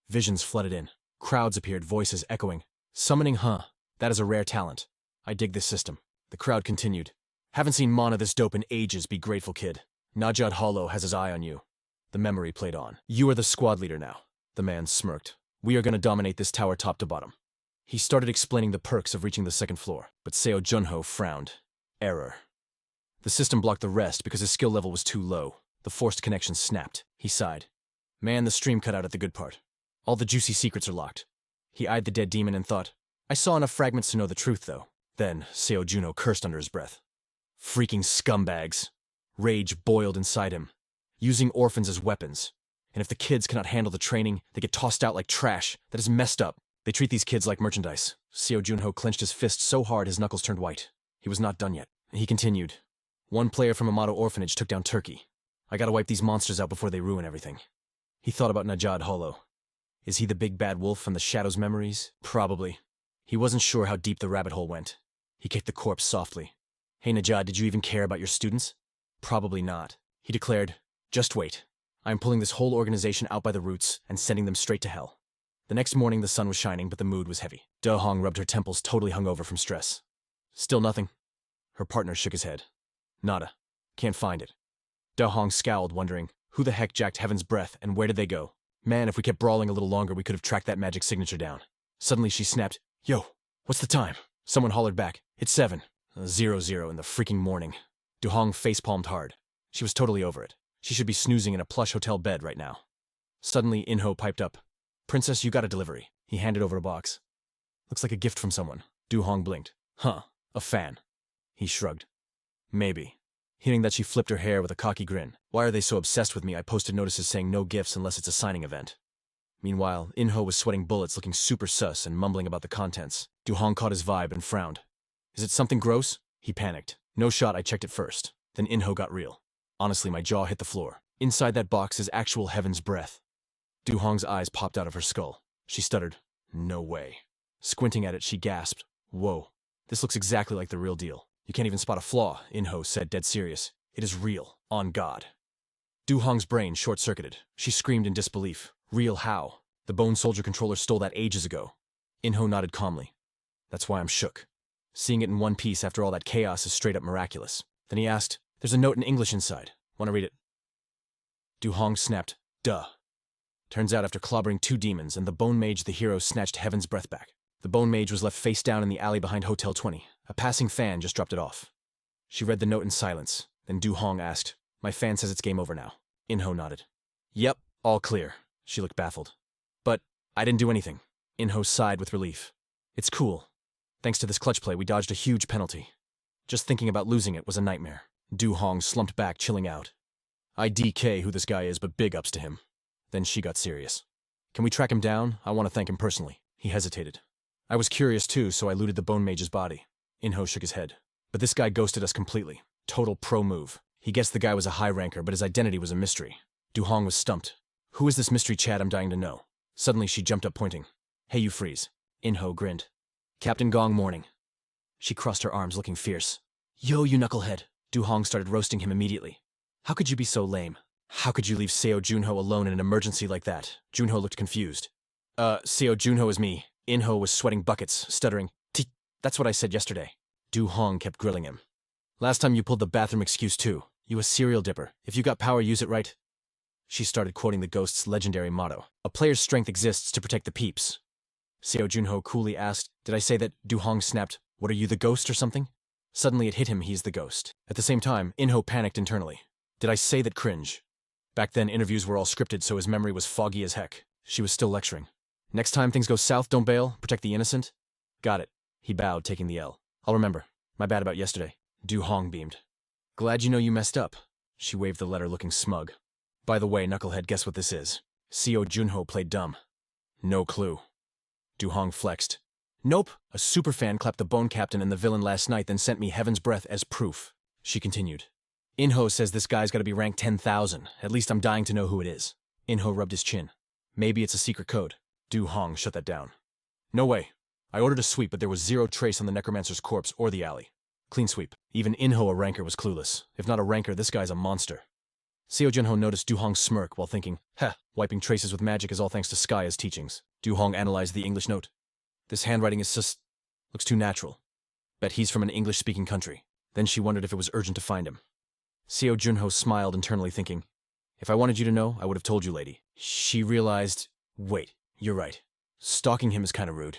S1: Visions flooded in. Crowds appeared, voices echoing. Summoning, huh? That is a rare talent. I dig this system. The crowd continued. Haven't seen mana this dope in ages, be grateful, kid. Najad Hollow has his eye on you. The memory played on. You are the squad leader now. The man smirked. We are going to dominate this tower top to bottom. He started explaining the perks of reaching the 2nd floor, but Seo Junho frowned. Error. The system blocked the rest because his skill level was too low. The forced connection snapped. He sighed. Man, the stream cut out at the good part. All the juicy secrets are locked. He eyed the dead demon and thought, I saw enough fragments to know the truth, though. Then Seo Junho cursed under his breath. Freaking scumbags. Rage boiled inside him. Using orphans as weapons. And if the kids cannot handle the training, they get tossed out like trash. That is messed up. They treat these kids like merchandise. Seo Junho clenched his fist so hard his knuckles turned white. He was not done yet. He continued. One player from Amato Orphanage took down Turkey. I gotta wipe these monsters out before they ruin everything. He thought about Najad Hollow. Is he the big bad wolf from the Shadow's memories? Probably. He wasn't sure how deep the rabbit hole went. He kicked the corpse softly. Hey Najad, did you even care about your students? Probably not. He declared, just wait. I am pulling this whole organization out by the roots and sending them straight to hell. The next morning the sun was shining, but the mood was heavy. De Hong rubbed her temples, totally hungover from stress. Still nothing. Her partner shook his head. Nada. Can't find it. De Hong scowled, wondering, who the heck jacked Heaven's Breath and where did they go? Man, if we kept brawling a little longer, we could have tracked that magic signature down. Suddenly she snapped, yo, what's the time? Someone hollered back, it's 7. 00 in the freaking morning. Du Hong facepalmed hard. She was totally over it. She should be snoozing in a plush hotel bed right now. Suddenly, Inho piped up. Princess, you got a delivery. He handed over a box. Looks like a gift from someone. Du Hong blinked. Huh, a fan. He shrugged. Maybe. Hearing that, she flipped her hair with a cocky grin. Why are they so obsessed with me? I posted notices saying no gifts unless it's a signing event. Meanwhile, Inho was sweating bullets, looking super sus and mumbling about the contents. Du Hong caught his vibe and frowned. Is it something gross? He panicked. No shot, I checked it first. Then Inho got real. Honestly, my jaw hit the floor. Inside that box is actual Heaven's Breath. Du Hong's eyes popped out of her skull. She stuttered. No way. Squinting at it, she gasped. Whoa. This looks exactly like the real deal. You can't even spot a flaw, Inho said, dead serious. It is real. On God. Du Hong's brain short-circuited. She screamed in disbelief. Real how? The Bone Soldier controller stole that ages ago. Inho nodded calmly. That's why I'm shook. Seeing it in one piece after all that chaos is straight up miraculous. Then he asked, there's a note in English inside. Want to read it? Du Hong snapped, duh. Turns out after clobbering 2 demons and the Bone Mage, the hero snatched Heaven's Breath back. The Bone Mage was left face down in the alley behind Hotel 20. A passing fan just dropped it off. She read the note in silence. Then Du Hong asked, my fan says it's game over now. Inho nodded. Yep, all clear. She looked baffled. But I didn't do anything. Inho sighed with relief. It's cool. Thanks to this clutch play, we dodged a huge penalty. Just thinking about losing it was a nightmare. Du Hong slumped back, chilling out. I DK who this guy is, but big ups to him. Then she got serious. Can we track him down? I want to thank him personally. He hesitated. I was curious too, so I looted the Bone Mage's body. Inho shook his head. But this guy ghosted us completely. Total pro move. He guessed the guy was a high ranker, but his identity was a mystery. Du Hong was stumped. Who is this mystery Chad? I'm dying to know. Suddenly she jumped up pointing. Hey, you freeze. Inho grinned. Captain Gong morning. She crossed her arms, looking fierce. Yo, you knucklehead. Du Hong started roasting him immediately. How could you be so lame? How could you leave Seo Junho alone in an emergency like that? Junho looked confused. Seo Junho is me. Inho was sweating buckets, stuttering. That's what I said yesterday. Du Hong kept grilling him. Last time you pulled the bathroom excuse too. You a serial dipper. If you got power, use it right. She started quoting the ghost's legendary motto. A player's strength exists to protect the peeps. Seo Junho coolly asked, did I say that? Du Hong snapped, what are you, the ghost or something? Suddenly it hit him he's the ghost. At the same time, Inho panicked internally. Did I say that? Cringe. Back then, interviews were all scripted, so his memory was foggy as heck. She was still lecturing. Next time things go south, don't bail. Protect the innocent. Got it. He bowed, taking the L. I'll remember. My bad about yesterday. Du Hong beamed. Glad you know you messed up. She waved the letter, looking smug. By the way, knucklehead, guess what this is? Seo Junho played dumb. No clue. Du Hong flexed. Nope. A superfan clapped the Bone Captain and the villain last night, then sent me Heaven's Breath as proof. She continued. Inho says this guy's gotta be ranked 10,000. At least I'm dying to know who it is. Inho rubbed his chin. Maybe it's a secret code. Du Hong shut that down. No way. I ordered a sweep, but there was zero trace on the necromancer's corpse or the alley. Clean sweep. Even Inho, a ranker, was clueless. If not a ranker, this guy's a monster. Seo Junho noticed Du Hong's smirk while thinking, wiping traces with magic is all thanks to Skaya's teachings. Du Hong analyzed the English note. This handwriting is looks too natural. Bet he's from an English-speaking country. Then she wondered if it was urgent to find him. Seo Junho smiled internally, thinking, if I wanted you to know, I would have told you, lady. She realized, wait, you're right. Stalking him is kind of rude.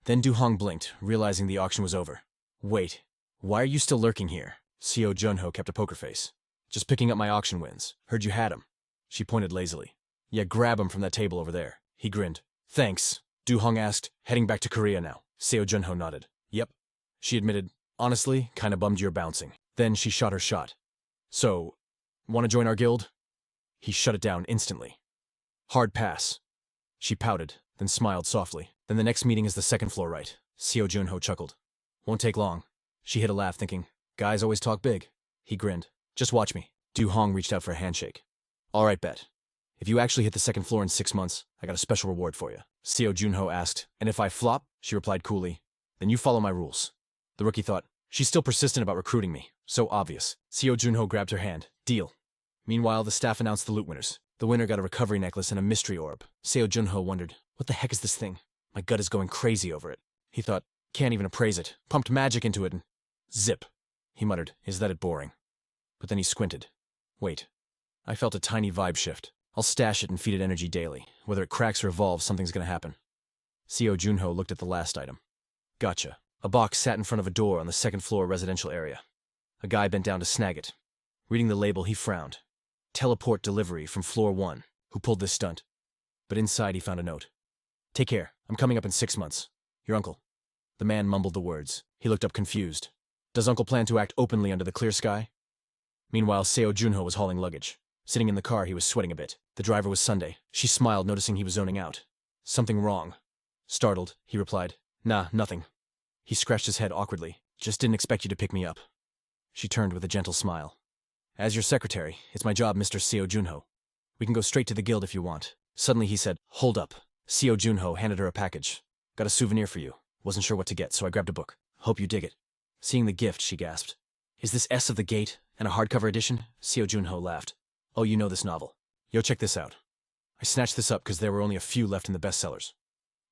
S1: Then Du Hong blinked, realizing the auction was over. Wait, why are you still lurking here? Seo Junho kept a poker face. Just picking up my auction wins. Heard you had 'em. She pointed lazily. Yeah, grab 'em from that table over there. He grinned. Thanks. Du Hong asked, heading back to Korea now. Seo Junho nodded. Yep. She admitted, honestly, kinda bummed you're bouncing. Then she shot her shot. So, wanna join our guild? He shut it down instantly. Hard pass. She pouted, then smiled softly. Then the next meeting is the second floor, right? Seo Junho chuckled. Won't take long. She hit a laugh, thinking, guys always talk big. He grinned. Just watch me. Du Hong reached out for a handshake. All right, bet. If you actually hit the second floor in 6 months, I got a special reward for you. Seo Junho asked, and if I flop? She replied coolly, then you follow my rules. The rookie thought, she's still persistent about recruiting me. So obvious. Seo Junho grabbed her hand. Deal. Meanwhile, the staff announced the loot winners. The winner got a recovery necklace and a mystery orb. Seo Junho wondered, what the heck is this thing? My gut is going crazy over it. He thought, can't even appraise it. Pumped magic into it and... Zip. He muttered, is that it boring? But then he squinted. Wait. I felt a tiny vibe shift. I'll stash it and feed it energy daily. Whether it cracks or evolves, something's gonna happen. Seo Junho looked at the last item. Gotcha. A box sat in front of a door on the second floor residential area. A guy bent down to snag it. Reading the label, he frowned. Teleport delivery from floor 1. Who pulled this stunt? But inside he found a note. Take care. I'm coming up in 6 months. Your uncle. The man mumbled the words. He looked up confused. Does uncle plan to act openly under the clear sky? Meanwhile, Seo Junho was hauling luggage. Sitting in the car, he was sweating a bit. The driver was Sunday. She smiled, noticing he was zoning out. Something wrong. Startled, he replied, Nah, nothing. He scratched his head awkwardly. Just didn't expect you to pick me up. She turned with a gentle smile. As your secretary, it's my job, Mr. Seo Junho. We can go straight to the guild if you want. Suddenly he said, Hold up. Seo Junho handed her a package. Got a souvenir for you. Wasn't sure what to get, so I grabbed a book. Hope you dig it. Seeing the gift, she gasped. Is this S of the Gate and a hardcover edition? Seo Junho laughed. Oh, you know this novel. Yo, check this out. I snatched this up because there were only a few left in the bestsellers.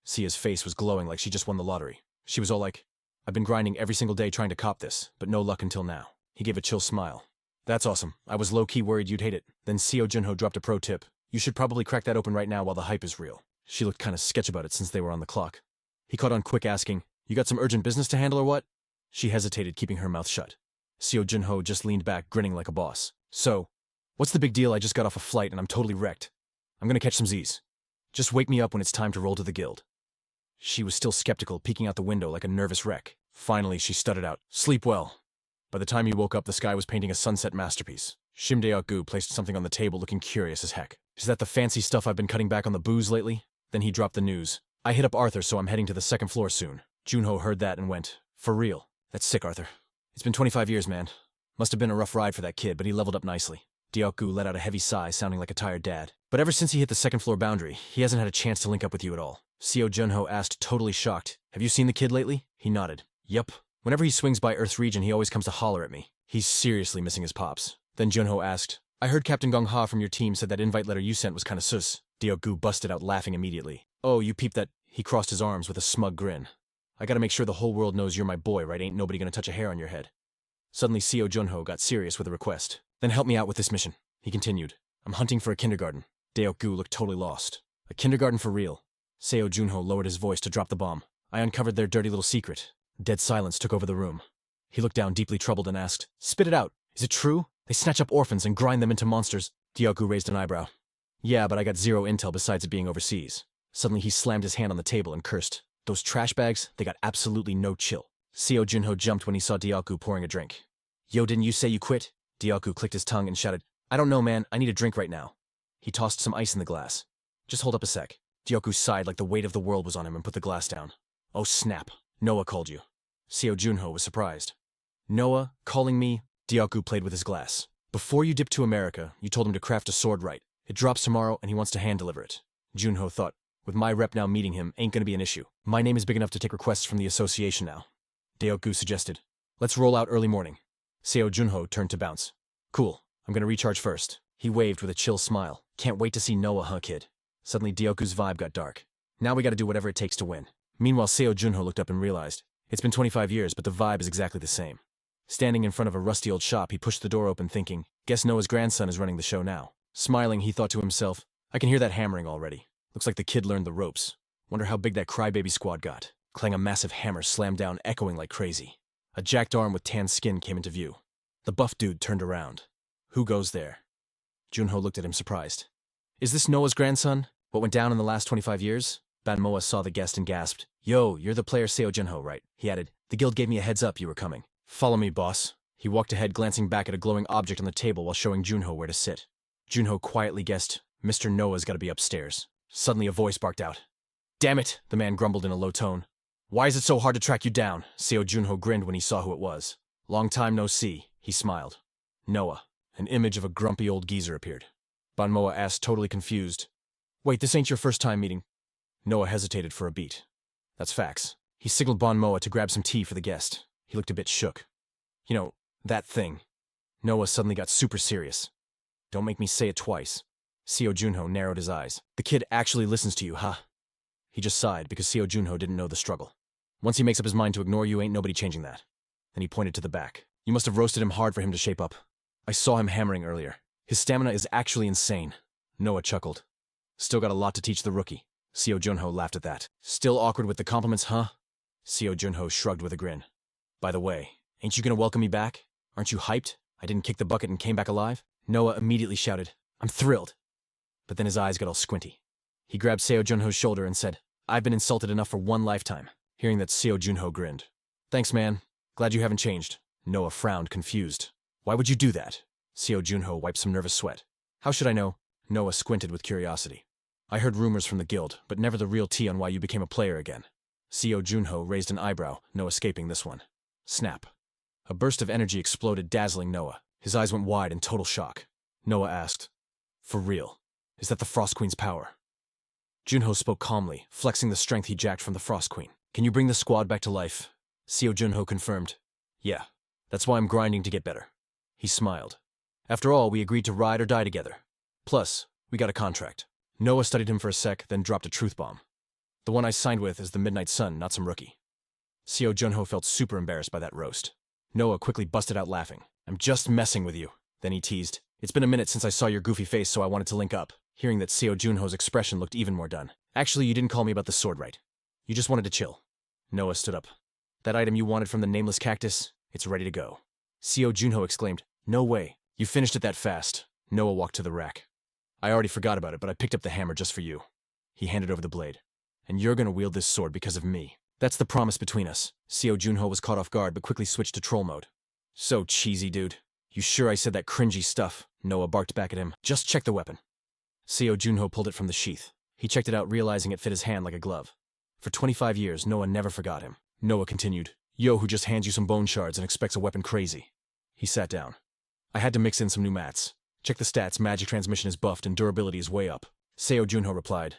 S1: Sia's face was glowing like she just won the lottery. She was all like, I've been grinding every single day trying to cop this, but no luck until now. He gave a chill smile. That's awesome. I was low-key worried you'd hate it. Then Seo Junho dropped a pro tip. You should probably crack that open right now while the hype is real. She looked kinda sketch about it since they were on the clock. He caught on quick, asking, You got some urgent business to handle or what? She hesitated, keeping her mouth shut. Seo Junho just leaned back, grinning like a boss. So, what's the big deal? I just got off a flight and I'm totally wrecked. I'm gonna catch some Z's. Just wake me up when it's time to roll to the guild. She was still skeptical, peeking out the window like a nervous wreck. Finally, she stuttered out, Sleep well. By the time he woke up, the sky was painting a sunset masterpiece. Shim Dae-gu placed something on the table, looking curious as heck. Is that the fancy stuff I've been cutting back on the booze lately? Then he dropped the news. I hit up Arthur, so I'm heading to the second floor soon. Junho heard that and went, For real? That's sick, Arthur. It's been 25 years, man. Must have been a rough ride for that kid, but he leveled up nicely. Dae-gu let out a heavy sigh, sounding like a tired dad. But ever since he hit the second floor boundary, he hasn't had a chance to link up with you at all. Seo Junho asked, totally shocked, Have you seen the kid lately? He nodded. Yup. Whenever he swings by Earth's region, he always comes to holler at me. He's seriously missing his pops. Then Junho asked, I heard Captain Gong Ha from your team said that invite letter you sent was kinda sus. Diok-gu busted out laughing immediately. Oh, you peeped that? He crossed his arms with a smug grin. I gotta make sure the whole world knows you're my boy, right? Ain't nobody gonna touch a hair on your head. Suddenly, Seo Junho got serious with a request. Then help me out with this mission, he continued. I'm hunting for a kindergarten. Diok-gu looked totally lost. A kindergarten for real. Seo Junho lowered his voice to drop the bomb. I uncovered their dirty little secret. Dead silence took over the room. He looked down deeply troubled and asked, Spit it out. Is it true? They snatch up orphans and grind them into monsters. Diok-gu raised an eyebrow. Yeah, but I got zero intel besides it being overseas. Suddenly he slammed his hand on the table and cursed. Those trash bags, they got absolutely no chill. Seo Junho jumped when he saw Diok-gu pouring a drink. Yo, didn't you say you quit? Diok-gu clicked his tongue and shouted, I don't know, man. I need a drink right now. He tossed some ice in the glass. Just hold up a sec. Diok-gu sighed like the weight of the world was on him and put the glass down. Oh snap. Noah called you. Seo Junho was surprised. Noah, calling me? Diok-gu played with his glass. Before you dipped to America, you told him to craft a sword right. It drops tomorrow and he wants to hand-deliver it. Junho thought, with my rep now meeting him, ain't gonna be an issue. My name is big enough to take requests from the association now. Diok-gu suggested. Let's roll out early morning. Seo Junho turned to bounce. Cool. I'm gonna recharge first. He waved with a chill smile. Can't wait to see Noah, huh, kid? Suddenly, Diok-gu's vibe got dark. Now we gotta do whatever it takes to win. Meanwhile, Seo Junho looked up and realized. It's been 25 years, but the vibe is exactly the same. Standing in front of a rusty old shop, he pushed the door open thinking, guess Noah's grandson is running the show now. Smiling, he thought to himself, I can hear that hammering already. Looks like the kid learned the ropes. Wonder how big that crybaby squad got. Clang, a massive hammer slammed down, echoing like crazy. A jacked arm with tan skin came into view. The buff dude turned around. Who goes there? Junho looked at him surprised. Is this Noah's grandson? What went down in the last 25 years? Banmoa saw the guest and gasped. Yo, you're the player Seo Junho, right? He added, the guild gave me a heads up you were coming. Follow me, boss. He walked ahead, glancing back at a glowing object on the table while showing Junho where to sit. Junho quietly guessed, Mr. Noah's gotta be upstairs. Suddenly a voice barked out. Damn it, the man grumbled in a low tone. Why is it so hard to track you down? Seo Junho grinned when he saw who it was. Long time no see, he smiled. Noah. An image of a grumpy old geezer appeared. Banmoa asked, totally confused. Wait, this ain't your first time meeting? Noah hesitated for a beat. That's facts. He signaled Banmoa to grab some tea for the guest. He looked a bit shook. You know, that thing. Noah suddenly got super serious. Don't make me say it twice. Seo Junho narrowed his eyes. The kid actually listens to you, huh? He just sighed because Seo Junho didn't know the struggle. Once he makes up his mind to ignore you, ain't nobody changing that. Then he pointed to the back. You must have roasted him hard for him to shape up. I saw him hammering earlier. His stamina is actually insane. Noah chuckled. Still got a lot to teach the rookie. Seo Junho laughed at that. Still awkward with the compliments, huh? Seo Junho shrugged with a grin. By the way, ain't you gonna welcome me back? Aren't you hyped? I didn't kick the bucket and came back alive? Noah immediately shouted, I'm thrilled. But then his eyes got all squinty. He grabbed Seo Junho's shoulder and said, I've been insulted enough for one lifetime. Hearing that, Seo Junho grinned. Thanks, man. Glad you haven't changed. Noah frowned, confused. Why would you do that? Seo Junho wiped some nervous sweat. How should I know? Noah squinted with curiosity. I heard rumors from the guild, but never the real tea on why you became a player again. Seo Junho raised an eyebrow, no escaping this one. Snap. A burst of energy exploded, dazzling Noah. His eyes went wide in total shock. Noah asked, For real? Is that the Frost Queen's power? Junho spoke calmly, flexing the strength he jacked from the Frost Queen. Can you bring the squad back to life? Seo Junho confirmed. Yeah. That's why I'm grinding to get better. He smiled. After all, we agreed to ride or die together. Plus, we got a contract. Noah studied him for a sec, then dropped a truth bomb. The one I signed with is the Midnight Sun, not some rookie. Seo Junho felt super embarrassed by that roast. Noah quickly busted out laughing. I'm just messing with you. Then he teased. It's been a minute since I saw your goofy face, so I wanted to link up. Hearing that, Seo Junho's expression looked even more done. Actually, you didn't call me about the sword right. You just wanted to chill. Noah stood up. That item you wanted from the nameless cactus? It's ready to go. Seo Junho exclaimed. No way. You finished it that fast. Noah walked to the rack. I already forgot about it, but I picked up the hammer just for you. He handed over the blade. And you're gonna wield this sword because of me. That's the promise between us. Seo Junho was caught off guard, but quickly switched to troll mode. So cheesy, dude. You sure I said that cringy stuff? Noah barked back at him. Just check the weapon. Seo Junho pulled it from the sheath. He checked it out, realizing it fit his hand like a glove. For 25 years, Noah never forgot him. Noah continued. Yo, who just hands you some bone shards and expects a weapon crazy. He sat down. I had to mix in some new mats. Check the stats, magic transmission is buffed and durability is way up. Seo Junho replied.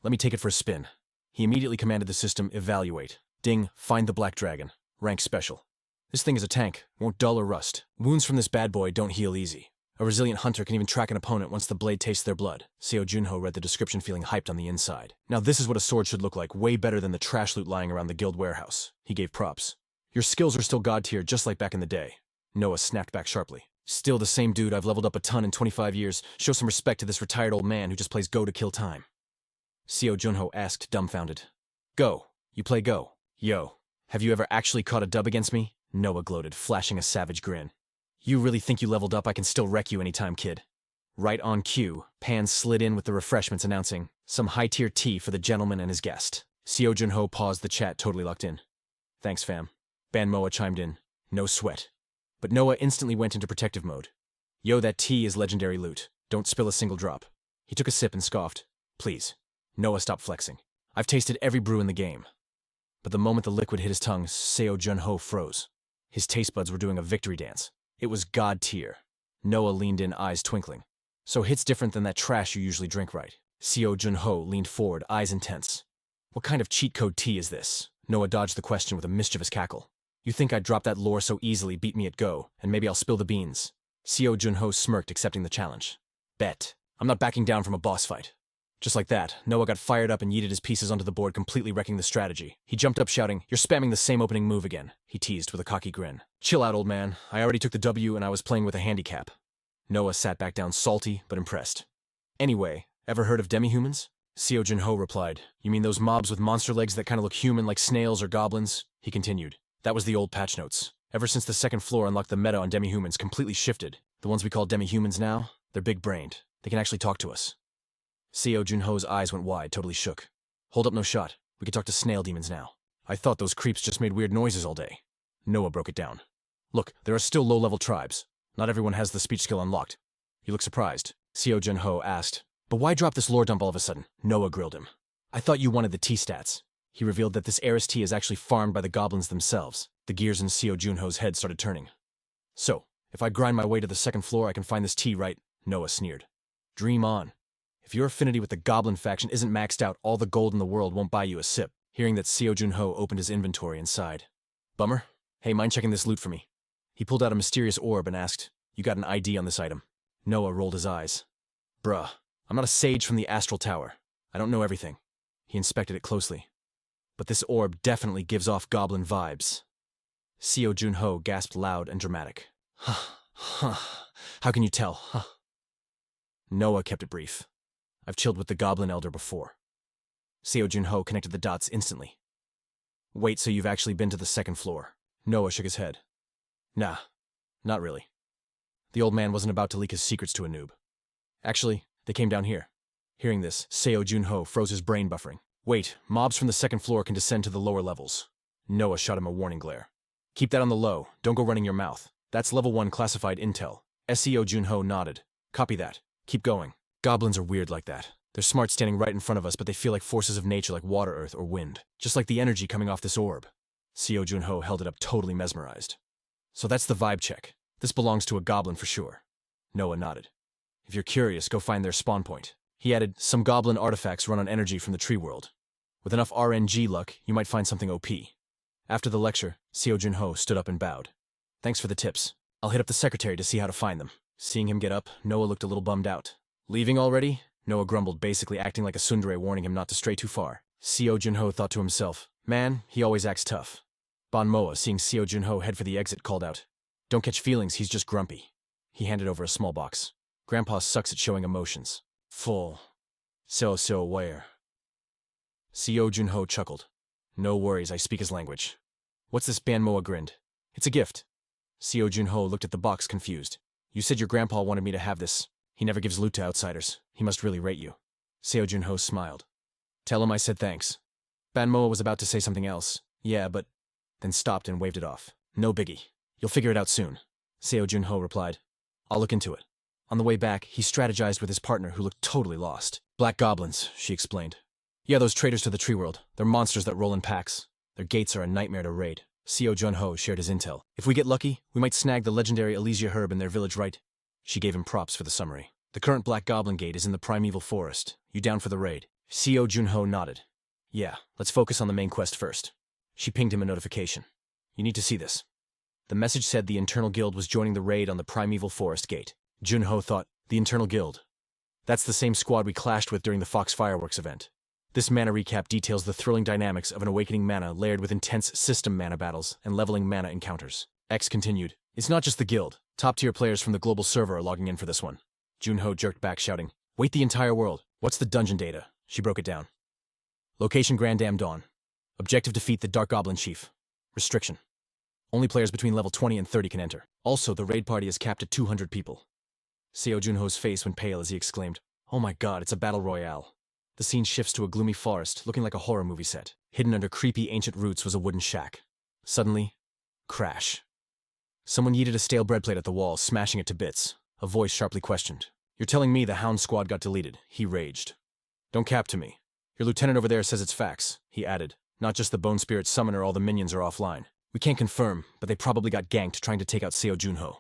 S1: Let me take it for a spin. He immediately commanded the system evaluate. Ding, find the black dragon. Rank special. This thing is a tank, won't dull or rust. Wounds from this bad boy don't heal easy. A resilient hunter can even track an opponent once the blade tastes their blood. Seo Junho read the description feeling hyped on the inside. Now this is what a sword should look like, way better than the trash loot lying around the guild warehouse. He gave props. Your skills are still god tier, just like back in the day. Noah snapped back sharply. Still the same dude, I've leveled up a ton in 25 years. Show some respect to this retired old man who just plays Go to kill time. Seo Junho asked, dumbfounded. Go. You play Go. Yo. Have you ever actually caught a dub against me? Noah gloated, flashing a savage grin. You really think you leveled up? I can still wreck you anytime, kid. Right on cue, Pan slid in with the refreshments announcing, some high-tier tea for the gentleman and his guest. Seo Junho paused the chat, totally locked in. Thanks, fam. Ban Moa chimed in. No sweat. But Noah instantly went into protective mode. Yo, that tea is legendary loot. Don't spill a single drop. He took a sip and scoffed. Please. Noah stopped flexing. I've tasted every brew in the game. But the moment the liquid hit his tongue, Seo Junho froze. His taste buds were doing a victory dance. It was god tier. Noah leaned in, eyes twinkling. So hit's different than that trash you usually drink, right? Seo Junho leaned forward, eyes intense. What kind of cheat code tea is this? Noah dodged the question with a mischievous cackle. You think I'd drop that lore so easily, beat me at Go, and maybe I'll spill the beans? Seo Junho smirked, accepting the challenge. Bet. I'm not backing down from a boss fight. Just like that, Noah got fired up and yeeted his pieces onto the board, completely wrecking the strategy. He jumped up shouting, You're spamming the same opening move again, he teased with a cocky grin. Chill out, old man. I already took the W and I was playing with a handicap. Noah sat back down salty, but impressed. Anyway, ever heard of demi-humans? Seo Junho replied, You mean those mobs with monster legs that kind of look human like snails or goblins? He continued. That was the old patch notes. Ever since the second floor unlocked, the meta on demi-humans completely shifted. The ones we call demi-humans now, they're big-brained. They can actually talk to us. Seo Junho's eyes went wide, totally shook. Hold up, no shot. We can talk to snail demons now. I thought those creeps just made weird noises all day. Noah broke it down. Look, there are still low-level tribes. Not everyone has the speech skill unlocked. You look surprised. Seo Junho asked. But why drop this lore dump all of a sudden? Noah grilled him. I thought you wanted the T stats. He revealed that this Eris tea is actually farmed by the goblins themselves. The gears in Seo Junho's head started turning. So, if I grind my way to the second floor, I can find this tea, right? Noah sneered. Dream on. If your affinity with the goblin faction isn't maxed out, all the gold in the world won't buy you a sip. Hearing that, Seo Junho opened his inventory and sighed. Bummer. Hey, mind checking this loot for me? He pulled out a mysterious orb and asked, You got an ID on this item? Noah rolled his eyes. Bruh, I'm not a sage from the Astral Tower. I don't know everything. He inspected it closely. But this orb definitely gives off goblin vibes. Seo Junho gasped loud and dramatic. How can you tell? Noah kept it brief. I've chilled with the Goblin Elder before. Seo Junho connected the dots instantly. Wait, so you've actually been to the second floor? Noah shook his head. Nah, not really. The old man wasn't about to leak his secrets to a noob. Actually, they came down here. Hearing this, Seo Junho froze his brain buffering. Wait, mobs from the second floor can descend to the lower levels. Noah shot him a warning glare. Keep that on the low, don't go running your mouth. That's level 1 classified intel. Seo Junho nodded. Copy that. Keep going. Goblins are weird like that. They're smart standing right in front of us, but they feel like forces of nature like water, earth, or wind. Just like the energy coming off this orb. Seo Junho held it up, totally mesmerized. So that's the vibe check. This belongs to a goblin for sure. Noah nodded. If you're curious, go find their spawn point. He added, some goblin artifacts run on energy from the tree world. With enough RNG luck, you might find something OP. After the lecture, Seo Junho stood up and bowed. Thanks for the tips. I'll hit up the secretary to see how to find them. Seeing him get up, Noah looked a little bummed out. Leaving already? Noah grumbled, basically acting like a tsundere warning him not to stray too far. Seo Junho thought to himself, man, he always acts tough. Ban Moa, seeing Seo Junho head for the exit, called out, Don't catch feelings, he's just grumpy. He handed over a small box. Grandpa sucks at showing emotions. Full. So aware. Seo Junho chuckled. No worries, I speak his language. What's this? Ban Moa grinned. It's a gift. Seo Junho looked at the box, confused. You said your grandpa wanted me to have this. He never gives loot to outsiders. He must really rate you. Seo Junho smiled. Tell him I said thanks. Ban Moa was about to say something else. Yeah, but... then stopped and waved it off. No biggie. You'll figure it out soon. Seo Junho replied. I'll look into it. On the way back, he strategized with his partner who looked totally lost. Black goblins, she explained. Yeah, those traitors to the tree world. They're monsters that roll in packs. Their gates are a nightmare to raid. Seo Junho shared his intel. If we get lucky, we might snag the legendary Elysia herb in their village, right? She gave him props for the summary. The current Black Goblin Gate is in the primeval forest. You down for the raid? Seo Junho nodded. Yeah, let's focus on the main quest first. She pinged him a notification. You need to see this. The message said the Internal Guild was joining the raid on the primeval forest gate. Junho thought, the Internal Guild. That's the same squad we clashed with during the Fox Fireworks event. This mana recap details the thrilling dynamics of an awakening mana layered with intense system mana battles and leveling mana encounters. X continued, it's not just the guild. Top-tier players from the global server are logging in for this one. Junho jerked back, shouting, wait the entire world. What's the dungeon data? She broke it down. Location Grand Dam Dawn. Objective defeat the Dark Goblin Chief. Restriction. Only players between level 20 and 30 can enter. Also, the raid party is capped at 200 people. Seo Junho's face went pale as he exclaimed, oh my god, it's a battle royale. The scene shifts to a gloomy forest, looking like a horror movie set. Hidden under creepy ancient roots was a wooden shack. Suddenly, crash. Someone yeeted a stale bread plate at the wall, smashing it to bits. A voice sharply questioned. You're telling me the Hound squad got deleted? He raged. Don't cap to me. Your lieutenant over there says it's facts, he added. Not just the Bone Spirit Summoner, all the minions are offline. We can't confirm, but they probably got ganked trying to take out Seo Junho.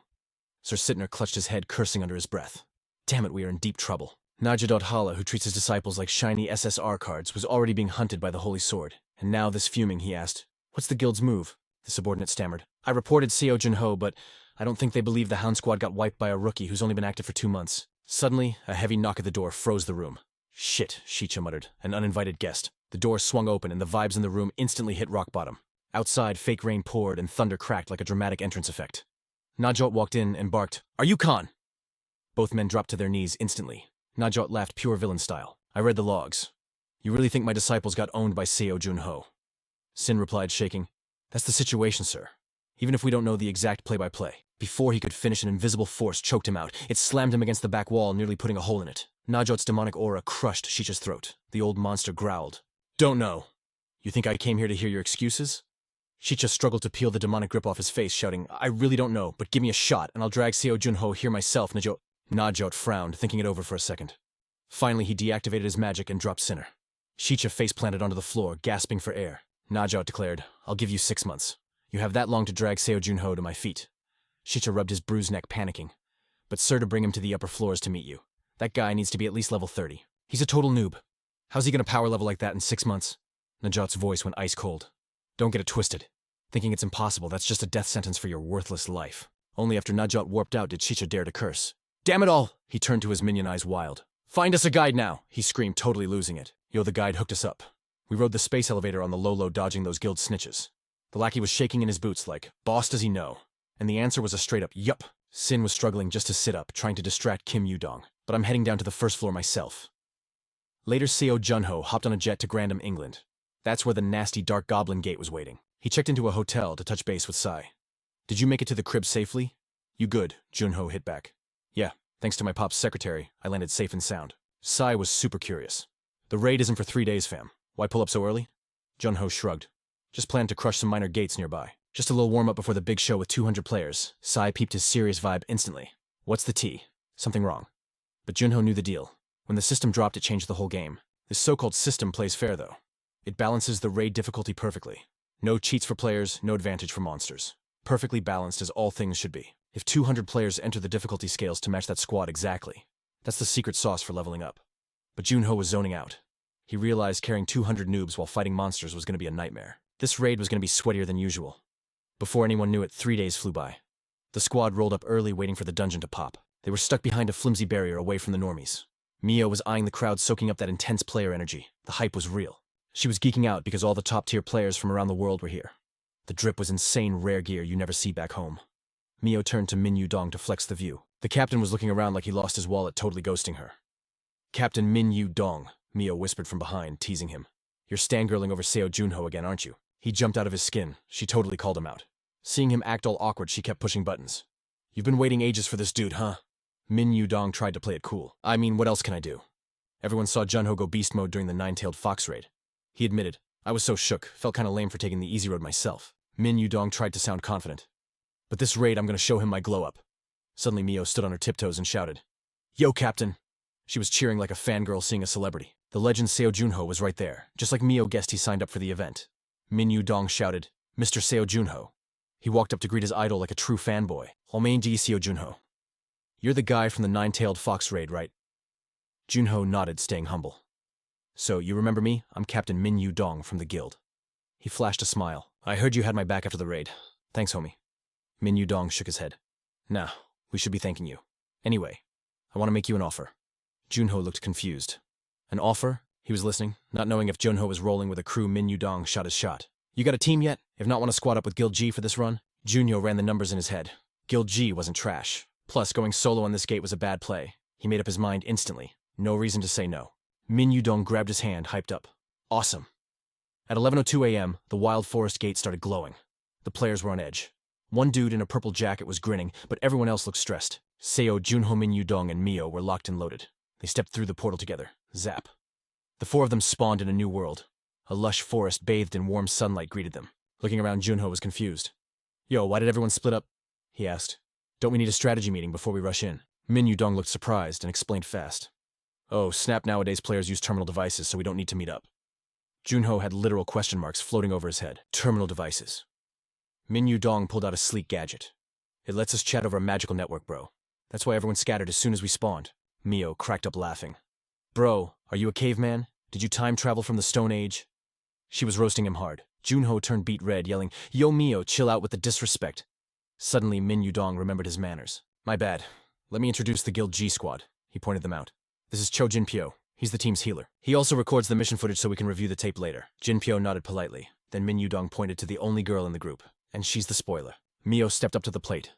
S1: Sir Sitner clutched his head, cursing under his breath. Damn it, we are in deep trouble. Najadot Hala, who treats his disciples like shiny SSR cards, was already being hunted by the Holy Sword. And now, this fuming, he asked, what's the guild's move? The subordinate stammered. I reported Seo Junho, but I don't think they believe the Hound squad got wiped by a rookie who's only been active for 2 months. Suddenly, a heavy knock at the door froze the room. Shit, Shicha muttered, an uninvited guest. The door swung open and the vibes in the room instantly hit rock bottom. Outside, fake rain poured and thunder cracked like a dramatic entrance effect. Najot walked in and barked, Are you Khan? Both men dropped to their knees instantly. Najot laughed pure villain style. I read the logs. You really think my disciples got owned by Seo Junho? Sin replied, shaking. That's the situation, sir. Even if we don't know the exact play-by-play. Before he could finish, an invisible force choked him out. It slammed him against the back wall, nearly putting a hole in it. Najot's demonic aura crushed Shicha's throat. The old monster growled. Don't know. You think I came here to hear your excuses? Shicha struggled to peel the demonic grip off his face, shouting, I really don't know, but give me a shot, and I'll drag Seo Junho here myself, Najot frowned, thinking it over for a second. Finally, he deactivated his magic and dropped Sinner. Shicha face-planted onto the floor, gasping for air. Najot declared, I'll give you 6 months. You have that long to drag Seo Junho to my feet. Shicha rubbed his bruised neck, panicking. But sir, to bring him to the upper floors to meet you. That guy needs to be at least level 30. He's a total noob. How's he gonna power level like that in 6 months? Najot's voice went ice cold. Don't get it twisted. Thinking it's impossible, that's just a death sentence for your worthless life. Only after Najot warped out did Shicha dare to curse. Damn it all! He turned to his minion eyes wild. Find us a guide now! He screamed, totally losing it. Yo, the guide hooked us up. We rode the space elevator on the low-low, dodging those guild snitches. The lackey was shaking in his boots like, boss, does he know? And the answer was a straight-up yup. Sin was struggling just to sit up, trying to distract Kim Yudong. But I'm heading down to the first floor myself. Later, Seo Junho hopped on a jet to Grandam, England. That's where the nasty Dark Goblin Gate was waiting. He checked into a hotel to touch base with Sai. Did you make it to the crib safely? You good, Junho hit back. Yeah, thanks to my pop's secretary, I landed safe and sound. Sai was super curious. The raid isn't for 3 days, fam. Why pull up so early? Junho shrugged. Just planned to crush some minor gates nearby. Just a little warm-up before the big show with 200 players. Sai peeped his serious vibe instantly. What's the tea? Something wrong. But Junho knew the deal. When the system dropped, it changed the whole game. This so-called system plays fair, though. It balances the raid difficulty perfectly. No cheats for players, no advantage for monsters. Perfectly balanced as all things should be. If 200 players enter the difficulty scales to match that squad exactly, that's the secret sauce for leveling up. But Junho was zoning out. He realized carrying 200 noobs while fighting monsters was going to be a nightmare. This raid was going to be sweatier than usual. Before anyone knew it, 3 days flew by. The squad rolled up early, waiting for the dungeon to pop. They were stuck behind a flimsy barrier away from the normies. Mio was eyeing the crowd, soaking up that intense player energy. The hype was real. She was geeking out because all the top-tier players from around the world were here. The drip was insane rare gear you never see back home. Mio turned to Min Yu-dong to flex the view. The captain was looking around like he lost his wallet, totally ghosting her. Captain Min Yu-dong, Mio whispered from behind, teasing him. You're stangirling over Seo Junho again, aren't you? He jumped out of his skin. She totally called him out. Seeing him act all awkward, she kept pushing buttons. You've been waiting ages for this dude, huh? Min Yu-dong tried to play it cool. I mean, what else can I do? Everyone saw Junho go beast mode during the nine-tailed fox raid. He admitted, I was so shook, felt kinda lame for taking the easy road myself. Min Yu-dong tried to sound confident. But this raid, I'm gonna show him my glow-up. Suddenly Mio stood on her tiptoes and shouted, Yo, Captain! She was cheering like a fangirl seeing a celebrity. The legend Seo Junho was right there, just like Mio guessed he signed up for the event. Min Yu-dong shouted, Mr. Seo Junho. He walked up to greet his idol like a true fanboy. Homain-di Seo Junho. You're the guy from the nine-tailed fox raid, right? Junho nodded, staying humble. So, you remember me? I'm Captain Min Yu-dong from the guild. He flashed a smile. I heard you had my back after the raid. Thanks, homie. Min Yu-dong shook his head. Nah, we should be thanking you. Anyway, I want to make you an offer. Junho looked confused. An offer? He was listening, not knowing if Junho was rolling with a crew. Min Yu-dong shot his shot. You got a team yet? If not, want to squad up with Guild G for this run? Junho ran the numbers in his head. Guild G wasn't trash. Plus, going solo on this gate was a bad play. He made up his mind instantly. No reason to say no. Min Yu-dong grabbed his hand, hyped up. Awesome. At 11:02 a.m., the Wild Forest gate started glowing. The players were on edge. One dude in a purple jacket was grinning, but everyone else looked stressed. Seo, Junho, Min Yu-dong, and Mio were locked and loaded. They stepped through the portal together. Zap. The four of them spawned in a new world. A lush forest bathed in warm sunlight greeted them. Looking around, Junho was confused. Yo, why did everyone split up? He asked. Don't we need a strategy meeting before we rush in? Min Yu-dong looked surprised and explained fast. Oh, snap, nowadays players use terminal devices, so we don't need to meet up. Junho had literal question marks floating over his head. Terminal devices. Min Yu-dong pulled out a sleek gadget. It lets us chat over a magical network, bro. That's why everyone scattered as soon as we spawned. Mio cracked up laughing. Bro, are you a caveman? Did you time travel from the Stone Age? She was roasting him hard. Junho turned beet red, yelling, Yo Mio, chill out with the disrespect. Suddenly, Min Yu-dong remembered his manners. My bad. Let me introduce the Guild G squad. He pointed them out. This is Cho Jinpyo. He's the team's healer. He also records the mission footage so we can review the tape later. Jinpyo nodded politely. Then Min Yu-dong pointed to the only girl in the group. And she's the spoiler. Mio stepped up to the plate.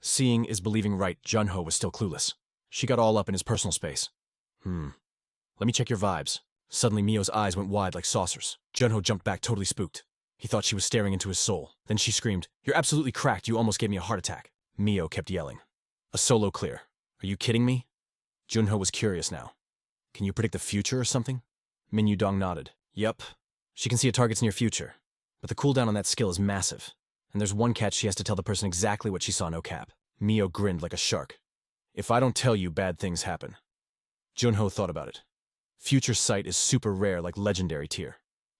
S1: Seeing is believing, right? Junho was still clueless. She got all up in his personal space. Let me check your vibes. Suddenly Mio's eyes went wide like saucers. Junho jumped back totally spooked. He thought she was staring into his soul. Then she screamed, You're absolutely cracked, you almost gave me a heart attack. Mio kept yelling. A solo clear. Are you kidding me? Junho was curious now. Can you predict the future or something? Min Yu-dong nodded. Yup. She can see a target's near future. But the cooldown on that skill is massive. And there's one catch: she has to tell the person exactly what she saw, no cap. Mio grinned like a shark. If I don't tell you, bad things happen. Junho thought about it. Future sight is super rare, like legendary tier.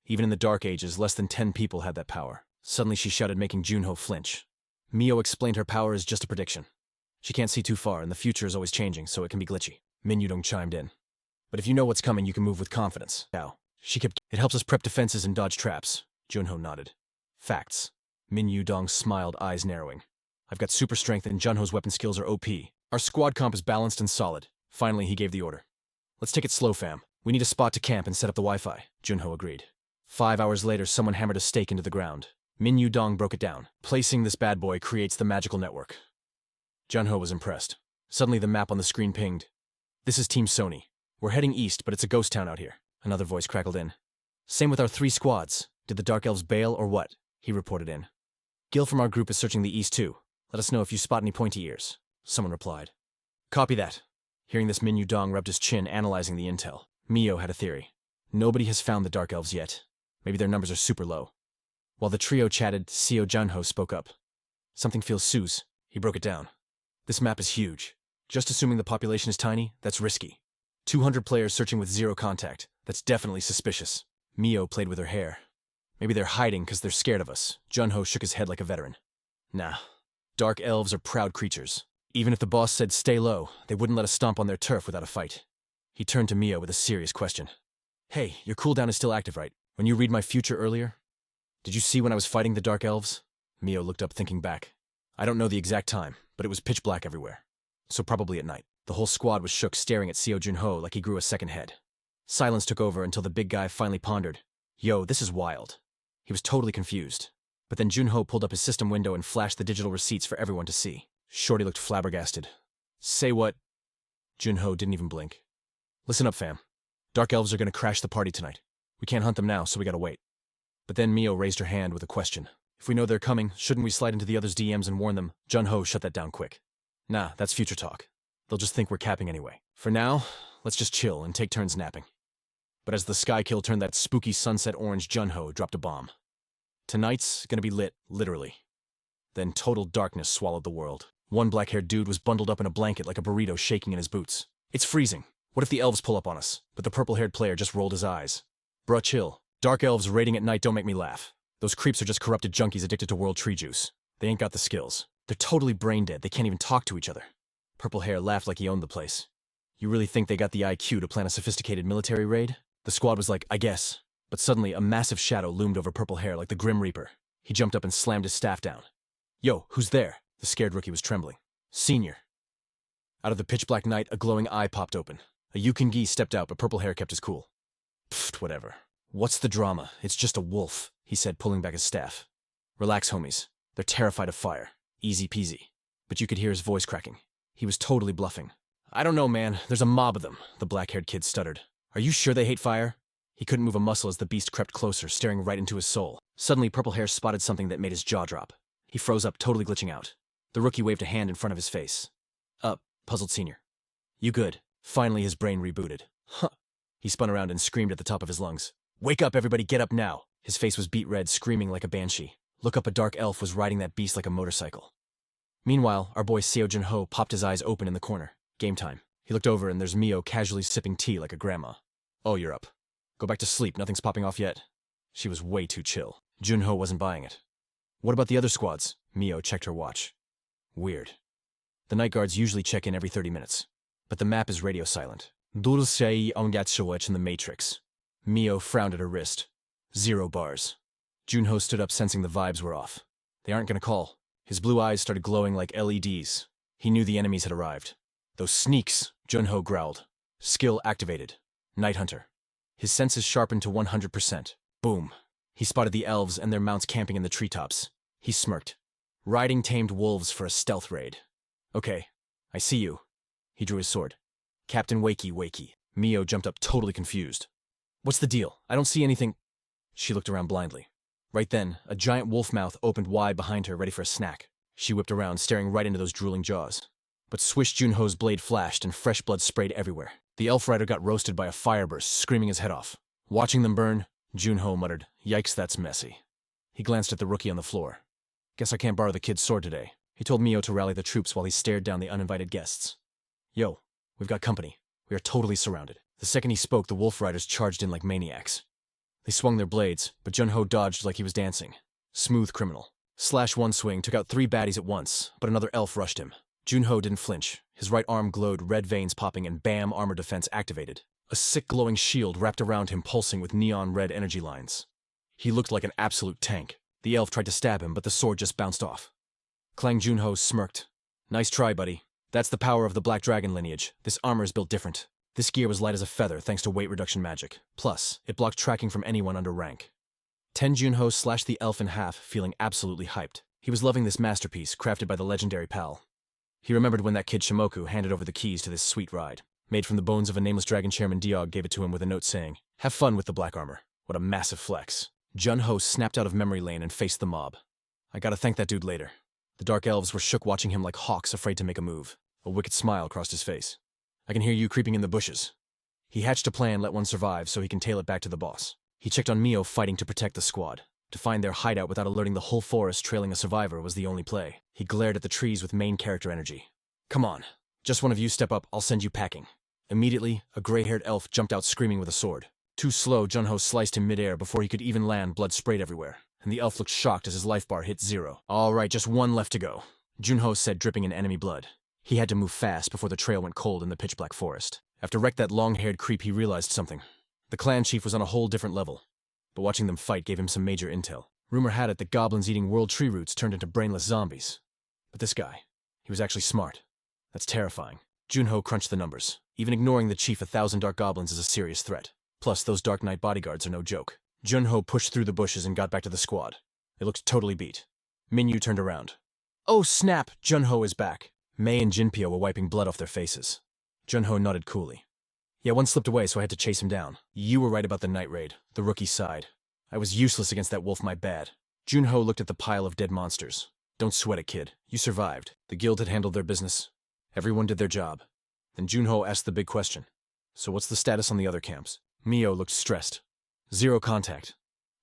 S1: Even in the Dark Ages, less than 10 people had that power. Suddenly she shouted, making Junho flinch. Mio explained her power is just a prediction. She can't see too far, and the future is always changing, so it can be glitchy. Min Yu-dong chimed in. But if you know what's coming, you can move with confidence. Now, it helps us prep defenses and dodge traps. Junho nodded. Facts. Min Yu-dong smiled, eyes narrowing. I've got super strength and Junho's weapon skills are OP. Our squad comp is balanced and solid. Finally, he gave the order. Let's take it slow, fam. We need a spot to camp and set up the Wi-Fi. Junho agreed. 5 hours later, someone hammered a stake into the ground. Min Yu-dong broke it down. Placing this bad boy creates the magical network. Junho was impressed. Suddenly, the map on the screen pinged. This is Team Sony. We're heading east, but it's a ghost town out here. Another voice crackled in. Same with our 3 squads. Did the Dark Elves bail or what? He reported in. Gil from our group is searching the east too. Let us know if you spot any pointy ears. Someone replied. Copy that. Hearing this, Min Yu-dong rubbed his chin, analyzing the intel. Mio had a theory. Nobody has found the Dark Elves yet. Maybe their numbers are super low. While the trio chatted, Seo Junho spoke up. Something feels sus. He broke it down. This map is huge. Just assuming the population is tiny, that's risky. 200 players searching with 0 contact. That's definitely suspicious. Mio played with her hair. Maybe they're hiding because they're scared of us. Junho shook his head like a veteran. Nah. Dark elves are proud creatures. Even if the boss said stay low, they wouldn't let us stomp on their turf without a fight. He turned to Mio with a serious question. Hey, your cooldown is still active, right? When you read my future earlier? Did you see when I was fighting the Dark Elves? Mio looked up, thinking back. I don't know the exact time, but it was pitch black everywhere. So probably at night. The whole squad was shook, staring at Seo Junho like he grew a second head. Silence took over until the big guy finally pondered. Yo, this is wild. He was totally confused. But then Junho pulled up his system window and flashed the digital receipts for everyone to see. Shorty looked flabbergasted. Say what? Junho didn't even blink. Listen up, fam. Dark Elves are gonna crash the party tonight. We can't hunt them now, so we gotta wait. But then Mio raised her hand with a question. If we know they're coming, shouldn't we slide into the others' DMs and warn them? Junho shut that down quick. Nah, that's future talk. They'll just think we're capping anyway. For now, let's just chill and take turns napping. But as the Skykill turned that spooky sunset orange, Junho dropped a bomb. Tonight's gonna be lit, literally. Then total darkness swallowed the world. One black-haired dude was bundled up in a blanket like a burrito, shaking in his boots. It's freezing. What if the elves pull up on us? But the purple-haired player just rolled his eyes. Bruh, chill. Dark elves raiding at night don't make me laugh. Those creeps are just corrupted junkies addicted to world tree juice. They ain't got the skills. They're totally brain dead. They can't even talk to each other. Purple hair laughed like he owned the place. You really think they got the IQ to plan a sophisticated military raid? The squad was like, I guess. But suddenly, a massive shadow loomed over purple hair like the Grim Reaper. He jumped up and slammed his staff down. Yo, who's there? The scared rookie was trembling. Senior. Out of the pitch-black night, a glowing eye popped open. A Yukon Gi stepped out, but purple hair kept his cool. Pfft, whatever. What's the drama? It's just a wolf, he said, pulling back his staff. Relax, homies. They're terrified of fire. Easy peasy. But you could hear his voice cracking. He was totally bluffing. I don't know, man. There's a mob of them, the black-haired kid stuttered. Are you sure they hate fire? He couldn't move a muscle as the beast crept closer, staring right into his soul. Suddenly, purple hair spotted something that made his jaw drop. He froze up, totally glitching out. The rookie waved a hand in front of his face. Up, puzzled Senior. You good? Finally, his brain rebooted. Huh. He spun around and screamed at the top of his lungs. Wake up, everybody, get up now. His face was beet red, screaming like a banshee. Look up, a dark elf was riding that beast like a motorcycle. Meanwhile, our boy Seo Jun-ho popped his eyes open in the corner. Game time. He looked over and there's Mio casually sipping tea like a grandma. Oh, you're up. Go back to sleep, nothing's popping off yet. She was way too chill. Jun-ho wasn't buying it. What about the other squads? Mio checked her watch. Weird. The night guards usually check in every 30 minutes. But the map is radio silent. Dulcei ongatshuach in the Matrix. Mio frowned at her wrist. 0 bars. Jun-ho stood up, sensing the vibes were off. They aren't gonna call. His blue eyes started glowing like LEDs. He knew the enemies had arrived. Those sneaks, Jun-ho growled. Skill activated. Night Hunter. His senses sharpened to 100%. Boom. He spotted the elves and their mounts camping in the treetops. He smirked. Riding tamed wolves for a stealth raid. Okay, I see you. He drew his sword. Captain Wakey Wakey. Mio jumped up, totally confused. What's the deal? I don't see anything. She looked around blindly. Right then, a giant wolf mouth opened wide behind her, ready for a snack. She whipped around, staring right into those drooling jaws. But swish Jun-ho's blade flashed and fresh blood sprayed everywhere. The elf rider got roasted by a fireburst, screaming his head off. Watching them burn, Jun-ho muttered, Yikes, that's messy. He glanced at the rookie on the floor. Guess I can't borrow the kid's sword today. He told Mio to rally the troops while he stared down the uninvited guests. Yo, we've got company. We are totally surrounded. The second he spoke, the wolf riders charged in like maniacs. They swung their blades, but Jun-ho dodged like he was dancing. Smooth criminal. Slash one swing took out 3 baddies at once, but another elf rushed him. Jun-ho didn't flinch. His right arm glowed, red veins popping, and bam, armor defense activated. A sick glowing shield wrapped around him, pulsing with neon red energy lines. He looked like an absolute tank. The elf tried to stab him, but the sword just bounced off. Clang Jun-ho smirked. Nice try, buddy. That's the power of the Black Dragon lineage. This armor is built different. This gear was light as a feather thanks to weight reduction magic. Plus, it blocked tracking from anyone under rank. Jun-ho slashed the elf in half, feeling absolutely hyped. He was loving this masterpiece, crafted by the legendary Pal. He remembered when that kid Shimoku handed over the keys to this sweet ride. Made from the bones of a nameless dragon, Chairman Diog gave it to him with a note saying, Have fun with the black armor. What a massive flex. Jun-ho snapped out of memory lane and faced the mob. I gotta thank that dude later. The dark elves were shook, watching him like hawks afraid to make a move. A wicked smile crossed his face. I can hear you creeping in the bushes. He hatched a plan, let one survive so he can tail it back to the boss. He checked on Mio fighting to protect the squad. To find their hideout without alerting the whole forest trailing a survivor was the only play. He glared at the trees with main character energy. Come on. Just one of you step up, I'll send you packing. Immediately, a gray-haired elf jumped out screaming with a sword. Too slow, Jun-ho sliced him midair before he could even land, blood sprayed everywhere. And the elf looked shocked as his life bar hit 0. All right, just one left to go, Jun-ho said, dripping in enemy blood. He had to move fast before the trail went cold in the pitch-black forest. After wrecked that long-haired creep, he realized something. The clan chief was on a whole different level. But watching them fight gave him some major intel. Rumor had it that goblins eating world tree roots turned into brainless zombies. But this guy, he was actually smart. That's terrifying. Jun-ho crunched the numbers. Even ignoring the chief, 1,000 dark goblins is a serious threat. Plus, those Dark Knight bodyguards are no joke. Jun-ho pushed through the bushes and got back to the squad. They looked totally beat. Minyu turned around. Oh snap, Jun-ho is back. Mei and Jinpyo were wiping blood off their faces. Jun-ho nodded coolly. Yeah, one slipped away, so I had to chase him down. You were right about the night raid. The rookie sighed. I was useless against that wolf, my bad. Jun-ho looked at the pile of dead monsters. Don't sweat it, kid. You survived. The guild had handled their business. Everyone did their job. Then Jun-ho asked the big question. So what's the status on the other camps? Mio looked stressed. 0 contact.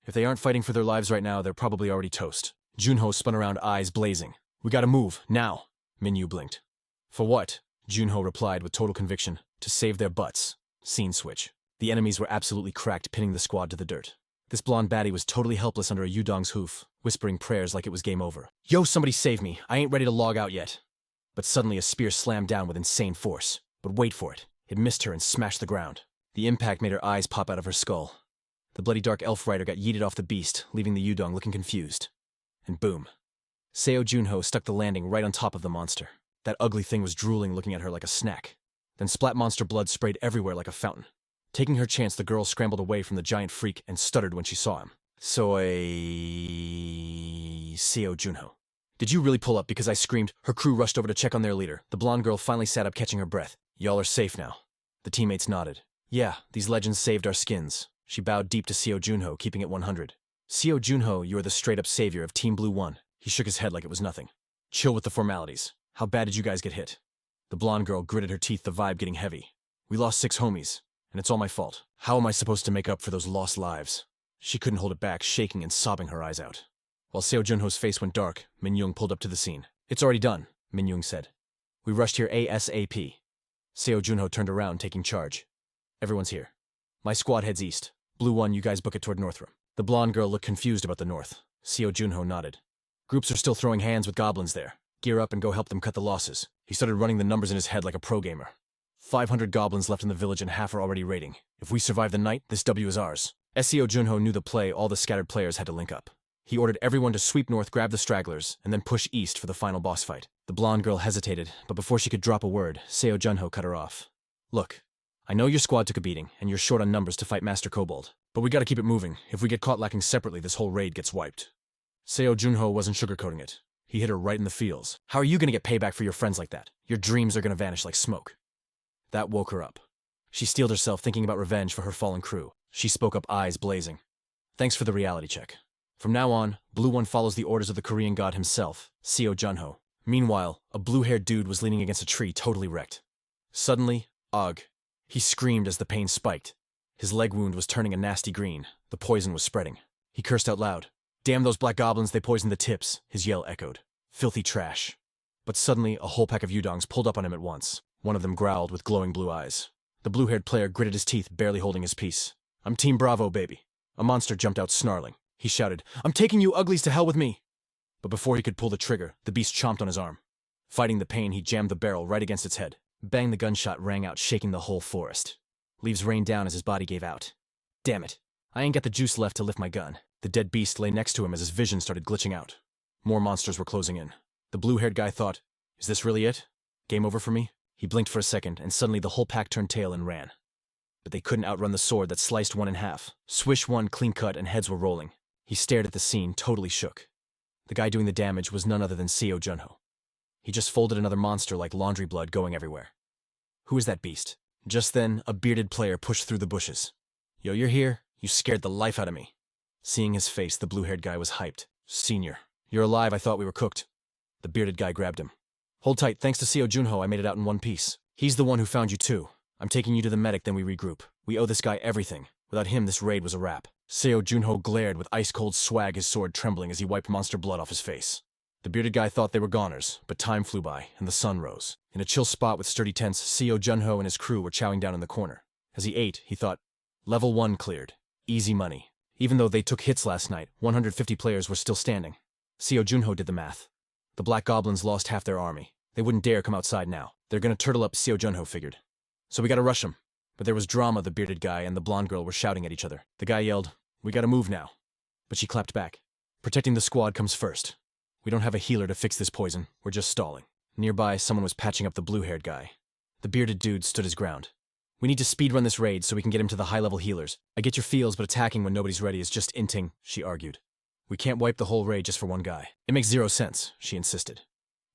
S1: If they aren't fighting for their lives right now, they're probably already toast. Jun-ho spun around, eyes blazing. We gotta move, now. Minyu blinked. For what? Jun-ho replied with total conviction. To save their butts. Scene switch. The enemies were absolutely cracked, pinning the squad to the dirt. This blonde baddie was totally helpless under a Yudong's hoof, whispering prayers like it was game over. Yo, somebody save me. I ain't ready to log out yet. But suddenly a spear slammed down with insane force. But wait for it. It missed her and smashed the ground. The impact made her eyes pop out of her skull. The bloody dark elf rider got yeeted off the beast, leaving the Yudong looking confused. and boom. Seo Junho stuck the landing right on top of the monster. That ugly thing was drooling, looking at her like a snack. Then splat monster blood sprayed everywhere like a fountain. Taking her chance, the girl scrambled away from the giant freak and stuttered when she saw him. Seo Junho. Did you really pull up? Because I screamed. Her crew rushed over to check on their leader. The blonde girl finally sat up, catching her breath. Y'all are safe now. The teammates nodded. Yeah, these legends saved our skins. She bowed deep to Seo Junho, keeping it 100. Seo Junho, you are the straight-up savior of Team Blue 1. He shook his head like it was nothing. Chill with the formalities. How bad did you guys get hit? The blonde girl gritted her teeth, the vibe getting heavy. We lost 6 homies, and it's all my fault. How am I supposed to make up for those lost lives? She couldn't hold it back, shaking and sobbing her eyes out. While Seo Junho's face went dark, Min-young pulled up to the scene. It's already done, Min-young said. We rushed here ASAP. Seo Junho turned around, taking charge. Everyone's here. My squad heads east. Blue 1, you guys book it toward Northram. The blonde girl looked confused about the north. Seo Junho nodded. Groups are still throwing hands with goblins there. Gear up and go help them cut the losses. He started running the numbers in his head like a pro gamer. 500 goblins left in the village and half are already raiding. If we survive the night, this W is ours. As Seo Junho knew the play, all the scattered players had to link up. He ordered everyone to sweep north, grab the stragglers, and then push east for the final boss fight. The blonde girl hesitated, but before she could drop a word, Seo Junho cut her off. Look, I know your squad took a beating, and you're short on numbers to fight Master Kobold, but we gotta keep it moving. If we get caught lacking separately, this whole raid gets wiped. Seo Junho wasn't sugarcoating it. He hit her right in the feels. How are you gonna get payback for your friends like that? Your dreams are gonna vanish like smoke. That woke her up. She steeled herself, thinking about revenge for her fallen crew. She spoke up, eyes blazing. Thanks for the reality check. From now on, Blue 1 follows the orders of the Korean god himself, Seo Junho. Meanwhile, a blue-haired dude was leaning against a tree, totally wrecked. Suddenly, ugh. He screamed as the pain spiked. His leg wound was turning a nasty green. The poison was spreading. He cursed out loud. Damn those black goblins, they poisoned the tips, his yell echoed. Filthy trash. But suddenly, a whole pack of Yudongs pulled up on him at once. One of them growled with glowing blue eyes. The blue-haired player gritted his teeth, barely holding his peace. I'm Team Bravo, baby. A monster jumped out, snarling. He shouted, I'm taking you uglies to hell with me. But before he could pull the trigger, the beast chomped on his arm. Fighting the pain, he jammed the barrel right against its head. Bang, the gunshot rang out, shaking the whole forest. Leaves rained down as his body gave out. Damn it. I ain't got the juice left to lift my gun. The dead beast lay next to him as his vision started glitching out. More monsters were closing in. The blue-haired guy thought, is this really it? Game over for me? He blinked for a second, and suddenly the whole pack turned tail and ran. But they couldn't outrun the sword that sliced one in half. Swish one, clean cut, and heads were rolling. He stared at the scene, totally shook. The guy doing the damage was none other than Seo Junho. He just folded another monster like laundry blood going everywhere. Who is that beast? Just then, a bearded player pushed through the bushes. Yo, you're here? You scared the life out of me. Seeing his face, the blue-haired guy was hyped. Senior. You're alive, I thought we were cooked. The bearded guy grabbed him. Hold tight, thanks to Seo Junho I made it out in one piece. He's the one who found you too. I'm taking you to the medic, then we regroup. We owe this guy everything. Without him, this raid was a wrap. Seo Junho glared with ice-cold swag, his sword trembling as he wiped monster blood off his face. The bearded guy thought they were goners, but time flew by, and the sun rose. In a chill spot with sturdy tents, Seo Junho and his crew were chowing down in the corner. As he ate, he thought, Level 1 cleared. Easy money. Even though they took hits last night, 150 players were still standing. Seo Junho did the math. The black goblins lost half their army. They wouldn't dare come outside now. They're gonna turtle up, Seo Junho figured. So we gotta rush them. But there was drama, the bearded guy and the blonde girl were shouting at each other. The guy yelled, we gotta move now. But she clapped back. Protecting the squad comes first. We don't have a healer to fix this poison. We're just stalling. Nearby, someone was patching up the blue-haired guy. The bearded dude stood his ground. We need to speedrun this raid so we can get him to the high-level healers. I get your feels, but attacking when nobody's ready is just inting, she argued. We can't wipe the whole raid just for one guy. It makes 0 sense, she insisted.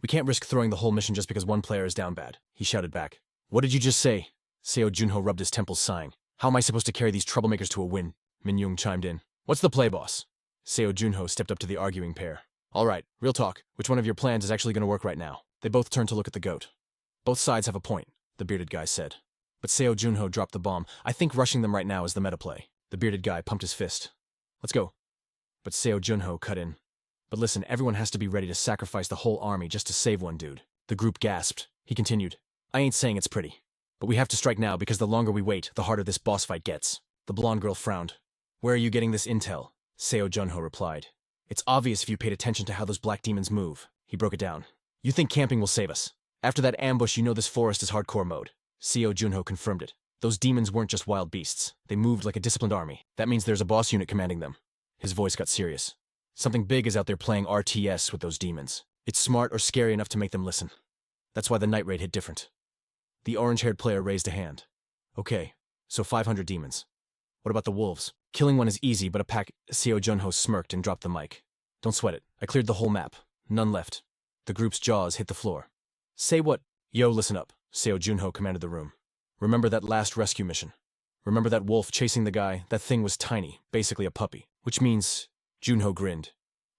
S1: We can't risk throwing the whole mission just because one player is down bad, he shouted back. What did you just say? Seo Junho rubbed his temples, sighing. How am I supposed to carry these troublemakers to a win? Min-young chimed in. What's the play, boss? Seo Junho stepped up to the arguing pair. All right, real talk. Which one of your plans is actually going to work right now? They both turned to look at the goat. Both sides have a point, the bearded guy said. But Seo Junho dropped the bomb. I think rushing them right now is the meta play. The bearded guy pumped his fist. Let's go. But Seo Junho cut in. But listen, everyone has to be ready to sacrifice the whole army just to save one dude. The group gasped. He continued. I ain't saying it's pretty. But we have to strike now because the longer we wait, the harder this boss fight gets. The blonde girl frowned. Where are you getting this intel? Seo Junho replied. It's obvious if you paid attention to how those black demons move. He broke it down. You think camping will save us. After that ambush, you know this forest is hardcore mode. Seo Junho confirmed it. Those demons weren't just wild beasts. They moved like a disciplined army. That means there's a boss unit commanding them. His voice got serious. Something big is out there playing RTS with those demons. It's smart or scary enough to make them listen. That's why the night raid hit different. The orange-haired player raised a hand. Okay, so 500 demons. What about the wolves? Killing one is easy, but a pack. Seo Junho smirked and dropped the mic. Don't sweat it. I cleared the whole map. None left. The group's jaws hit the floor. Say what? Yo, listen up, Seo Junho commanded the room. Remember that last rescue mission? Remember that wolf chasing the guy? That thing was tiny, basically a puppy. Which means... Junho grinned.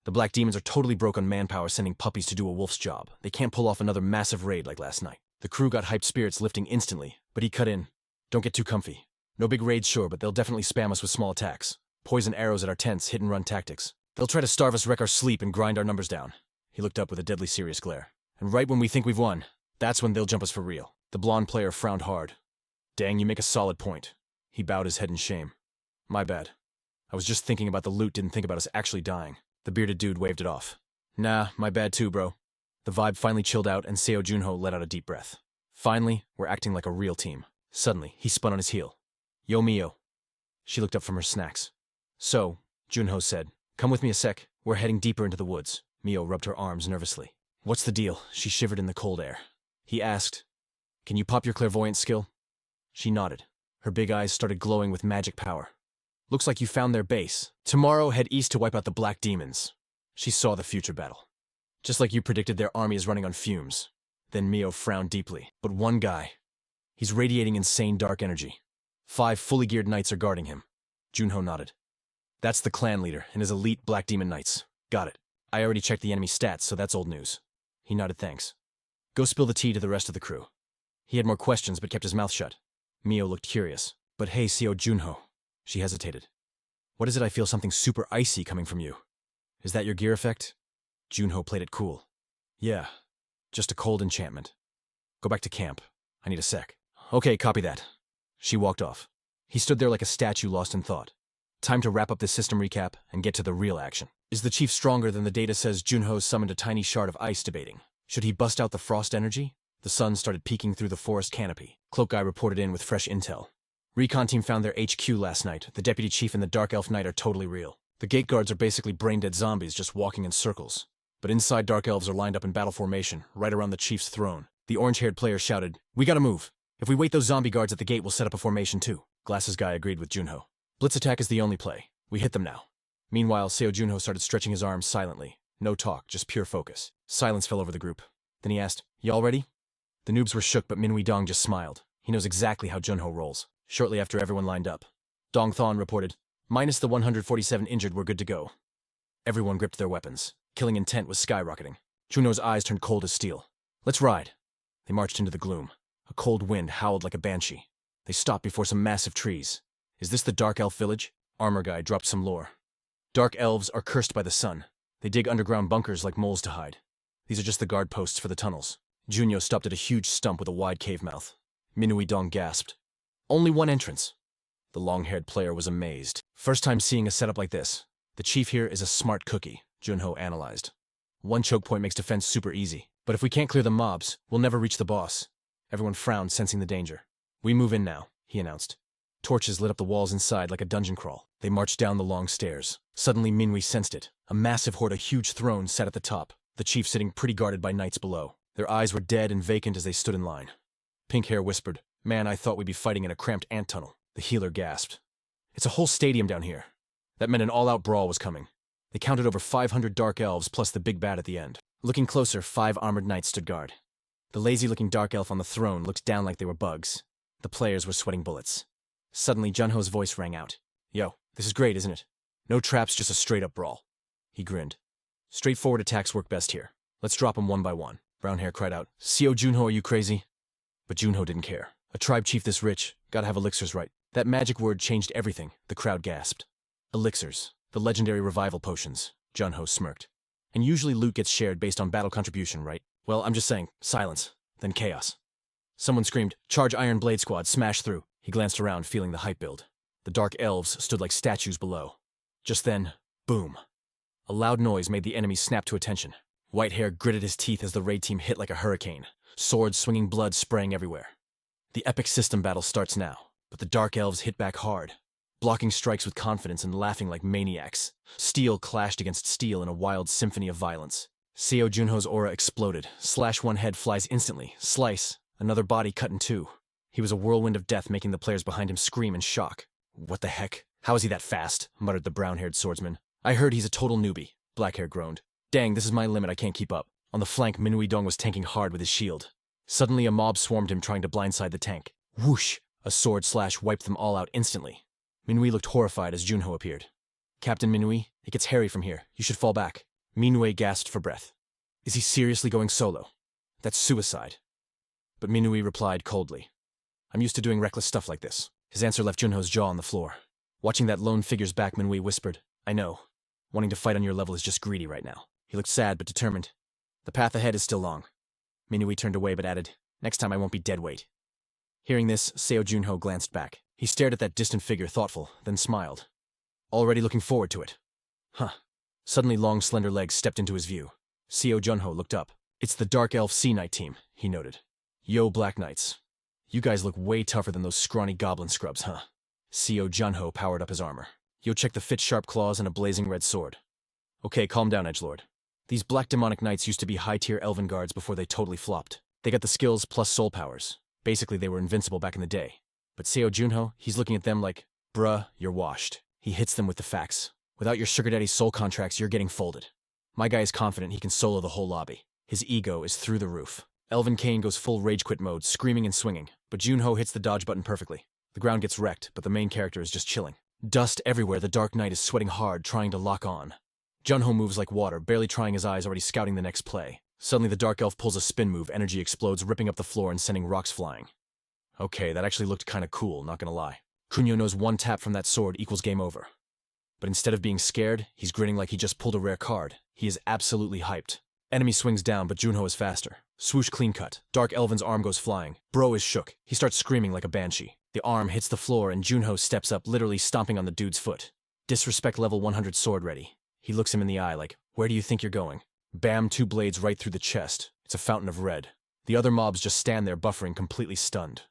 S1: The black demons are totally broke on manpower sending puppies to do a wolf's job. They can't pull off another massive raid like last night. The crew got hyped spirits lifting instantly, but he cut in. Don't get too comfy. No big raids, sure, but they'll definitely spam us with small attacks. Poison arrows at our tents, hit-and-run tactics. They'll try to starve us, wreck our sleep, and grind our numbers down. He looked up with a deadly serious glare. And right when we think we've won, that's when they'll jump us for real. The blonde player frowned hard. Dang, you make a solid point. He bowed his head in shame. My bad. I was just thinking about the loot, didn't think about us actually dying. The bearded dude waved it off. Nah, my bad too, bro. The vibe finally chilled out and Seo Junho let out a deep breath. Finally, we're acting like a real team. Suddenly, he spun on his heel. Yo, Mio. She looked up from her snacks. So, Junho said, come with me a sec. We're heading deeper into the woods. Mio rubbed her arms nervously. What's the deal? She shivered in the cold air. He asked, can you pop your clairvoyance skill? She nodded. Her big eyes started glowing with magic power. Looks like you found their base. Tomorrow, head east to wipe out the black demons. She saw the future battle. Just like you predicted, their army is running on fumes. Then Mio frowned deeply. But one guy. He's radiating insane dark energy. 5 fully geared knights are guarding him. Junho nodded. That's the clan leader and his elite black demon knights. Got it. I already checked the enemy stats, so that's old news. He nodded thanks. Go spill the tea to the rest of the crew. He had more questions but kept his mouth shut. Mio looked curious. But hey, Seo Junho. She hesitated. What is it? I feel something super icy coming from you. Is that your gear effect? Junho played it cool. Yeah, just a cold enchantment. Go back to camp. I need a sec. Okay, copy that. She walked off. He stood there like a statue lost in thought. Time to wrap up this system recap and get to the real action. Is the chief stronger than the data says? Junho summoned a tiny shard of ice, debating. Should he bust out the frost energy? The sun started peeking through the forest canopy. Cloak Guy reported in with fresh intel. Recon team found their HQ last night. The deputy chief and the Dark Elf Knight are totally real. The gate guards are basically brain-dead zombies just walking in circles. But inside, Dark Elves are lined up in battle formation, right around the chief's throne. The orange-haired player shouted, we gotta move. If we wait those zombie guards at the gate, we'll set up a formation too. Glasses Guy agreed with Junho. Blitz attack is the only play. We hit them now. Meanwhile, Seo Junho started stretching his arms silently. No talk, just pure focus. Silence fell over the group. Then he asked, y'all ready? The noobs were shook, but Minwee Dong just smiled. He knows exactly how Junho rolls. Shortly after everyone lined up, Dong Thon reported, minus the 147 injured, we're good to go. Everyone gripped their weapons. Killing intent was skyrocketing. Junho's eyes turned cold as steel. Let's ride. They marched into the gloom. A cold wind howled like a banshee. They stopped before some massive trees. Is this the Dark Elf village? Armor Guy dropped some lore. Dark elves are cursed by the sun. They dig underground bunkers like moles to hide. These are just the guard posts for the tunnels. Junho stopped at a huge stump with a wide cave mouth. Minwee Dong gasped. Only one entrance. The long-haired player was amazed. First time seeing a setup like this. The chief here is a smart cookie, Junho analyzed. One choke point makes defense super easy. But if we can't clear the mobs, we'll never reach the boss. Everyone frowned, sensing the danger. We move in now, he announced. Torches lit up the walls inside like a dungeon crawl. They marched down the long stairs. Suddenly Minwee sensed it. A massive horde, a huge throne sat at the top. The chief sitting pretty guarded by knights below. Their eyes were dead and vacant as they stood in line. Pink Hair whispered, man, I thought we'd be fighting in a cramped ant tunnel. The healer gasped. It's a whole stadium down here. That meant an all-out brawl was coming. They counted over 500 dark elves plus the big bad at the end. Looking closer, 5 armored knights stood guard. The lazy-looking dark elf on the throne looked down like they were bugs. The players were sweating bullets. Suddenly, Junho's voice rang out. Yo, this is great, isn't it? No traps, just a straight-up brawl. He grinned. Straightforward attacks work best here. Let's drop them one by one. Brown Hair cried out, Seo Junho, are you crazy? But Junho didn't care. A tribe chief this rich, gotta have elixirs right. That magic word changed everything, the crowd gasped. Elixirs, the legendary revival potions, Junho smirked. And usually loot gets shared based on battle contribution, right? Well, I'm just saying, silence, then chaos. Someone screamed, charge Iron Blade Squad, smash through. He glanced around, feeling the hype build. The dark elves stood like statues below. Just then, boom. A loud noise made the enemy snap to attention. White Hair gritted his teeth as the raid team hit like a hurricane, swords swinging, blood spraying everywhere. The epic system battle starts now, but the dark elves hit back hard. blocking strikes with confidence and laughing like maniacs. Steel clashed against steel in a wild symphony of violence. Seo Junho's aura exploded. Slash, one head flies instantly. Slice, another body cut in two. He was a whirlwind of death, making the players behind him scream in shock. What the heck? How is he that fast? Muttered the brown-haired swordsman. I heard he's a total newbie, Blackhair groaned. Dang, this is my limit, I can't keep up. On the flank, Minui Dong was tanking hard with his shield. Suddenly, a mob swarmed him, trying to blindside the tank. Whoosh! A sword slash wiped them all out instantly. Minui looked horrified as Junho appeared. Captain Minui, it gets hairy from here. You should fall back. Minui gasped for breath. Is he seriously going solo? That's suicide. But Minui replied coldly. I'm used to doing reckless stuff like this. His answer left Junho's jaw on the floor. Watching that lone figure's back, Minui whispered, I know. Wanting to fight on your level is just greedy right now. He looked sad but determined. The path ahead is still long. Minui turned away but added, next time I won't be dead weight. Hearing this, Seo Junho glanced back. He stared at that distant figure, thoughtful, then smiled. Already looking forward to it. Huh. Suddenly long, slender legs stepped into his view. Seo Junho looked up. It's the Dark Elf Sea Knight team, he noted. Yo, Black Knights. You guys look way tougher than those scrawny goblin scrubs, huh? Seo Junho powered up his armor. Yo, check the fit sharp claws and a blazing red sword. Okay, calm down, edgelord. These black demonic knights used to be high-tier elven guards before they totally flopped. They got the skills plus soul powers. Basically, they were invincible back in the day. But Seo Junho, he's looking at them like, bruh, you're washed. He hits them with the facts. Without your sugar daddy soul contracts, you're getting folded. My guy is confident he can solo the whole lobby. His ego is through the roof. Elven Kane goes full rage quit mode, screaming and swinging, but Junho hits the dodge button perfectly. The ground gets wrecked, but the main character is just chilling. Dust everywhere, the Dark Knight is sweating hard, trying to lock on. Junho moves like water, barely trying his eyes, already scouting the next play. Suddenly the Dark Elf pulls a spin move, energy explodes, ripping up the floor and sending rocks flying. Okay, that actually looked kinda cool, not gonna lie. Kunio knows one tap from that sword equals game over. But instead of being scared, he's grinning like he just pulled a rare card. He is absolutely hyped. Enemy swings down, but Junho is faster. Swoosh clean cut. Dark Elven's arm goes flying. Bro is shook. He starts screaming like a banshee. The arm hits the floor and Junho steps up, literally stomping on the dude's foot. Disrespect level 100 sword ready. He looks him in the eye like, where do you think you're going? Bam, two blades right through the chest. It's a fountain of red. The other mobs just stand there buffering, completely stunned.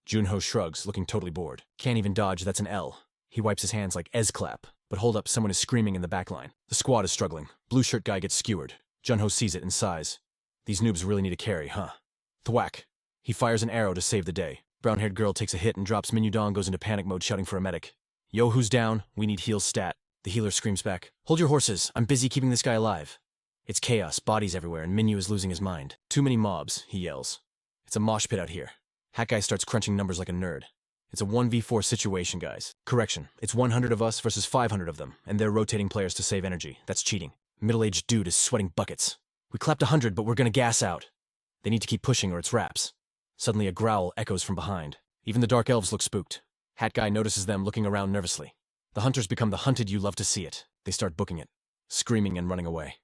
S1: Junho shrugs, looking totally bored. Can't even dodge, that's an L. He wipes his hands like clap. But hold up, someone is screaming in the backline. The squad is struggling. Blue shirt guy gets skewered. Junho sees it and sighs. These noobs really need a carry, huh? Thwack. He fires an arrow to save the day. Brown-haired girl takes a hit and drops. Minyu Dong goes into panic mode, shouting for a medic. Yo, who's down? We need heal stat. The healer screams back. Hold your horses. I'm busy keeping this guy alive. It's chaos, bodies everywhere, and Minyu is losing his mind. Too many mobs, he yells. It's a mosh pit out here. Hat guy starts crunching numbers like a nerd. It's a 1v4 situation, guys. Correction, it's 100 of us versus 500 of them, and they're rotating players to save energy. That's cheating. Middle-aged dude is sweating buckets. We clapped 100, but we're gonna gas out. They need to keep pushing or it's wraps. Suddenly a growl echoes from behind. Even the dark elves look spooked. Hat guy notices them looking around nervously. The hunters become the hunted, you love to see it. They start booking it, screaming and running away.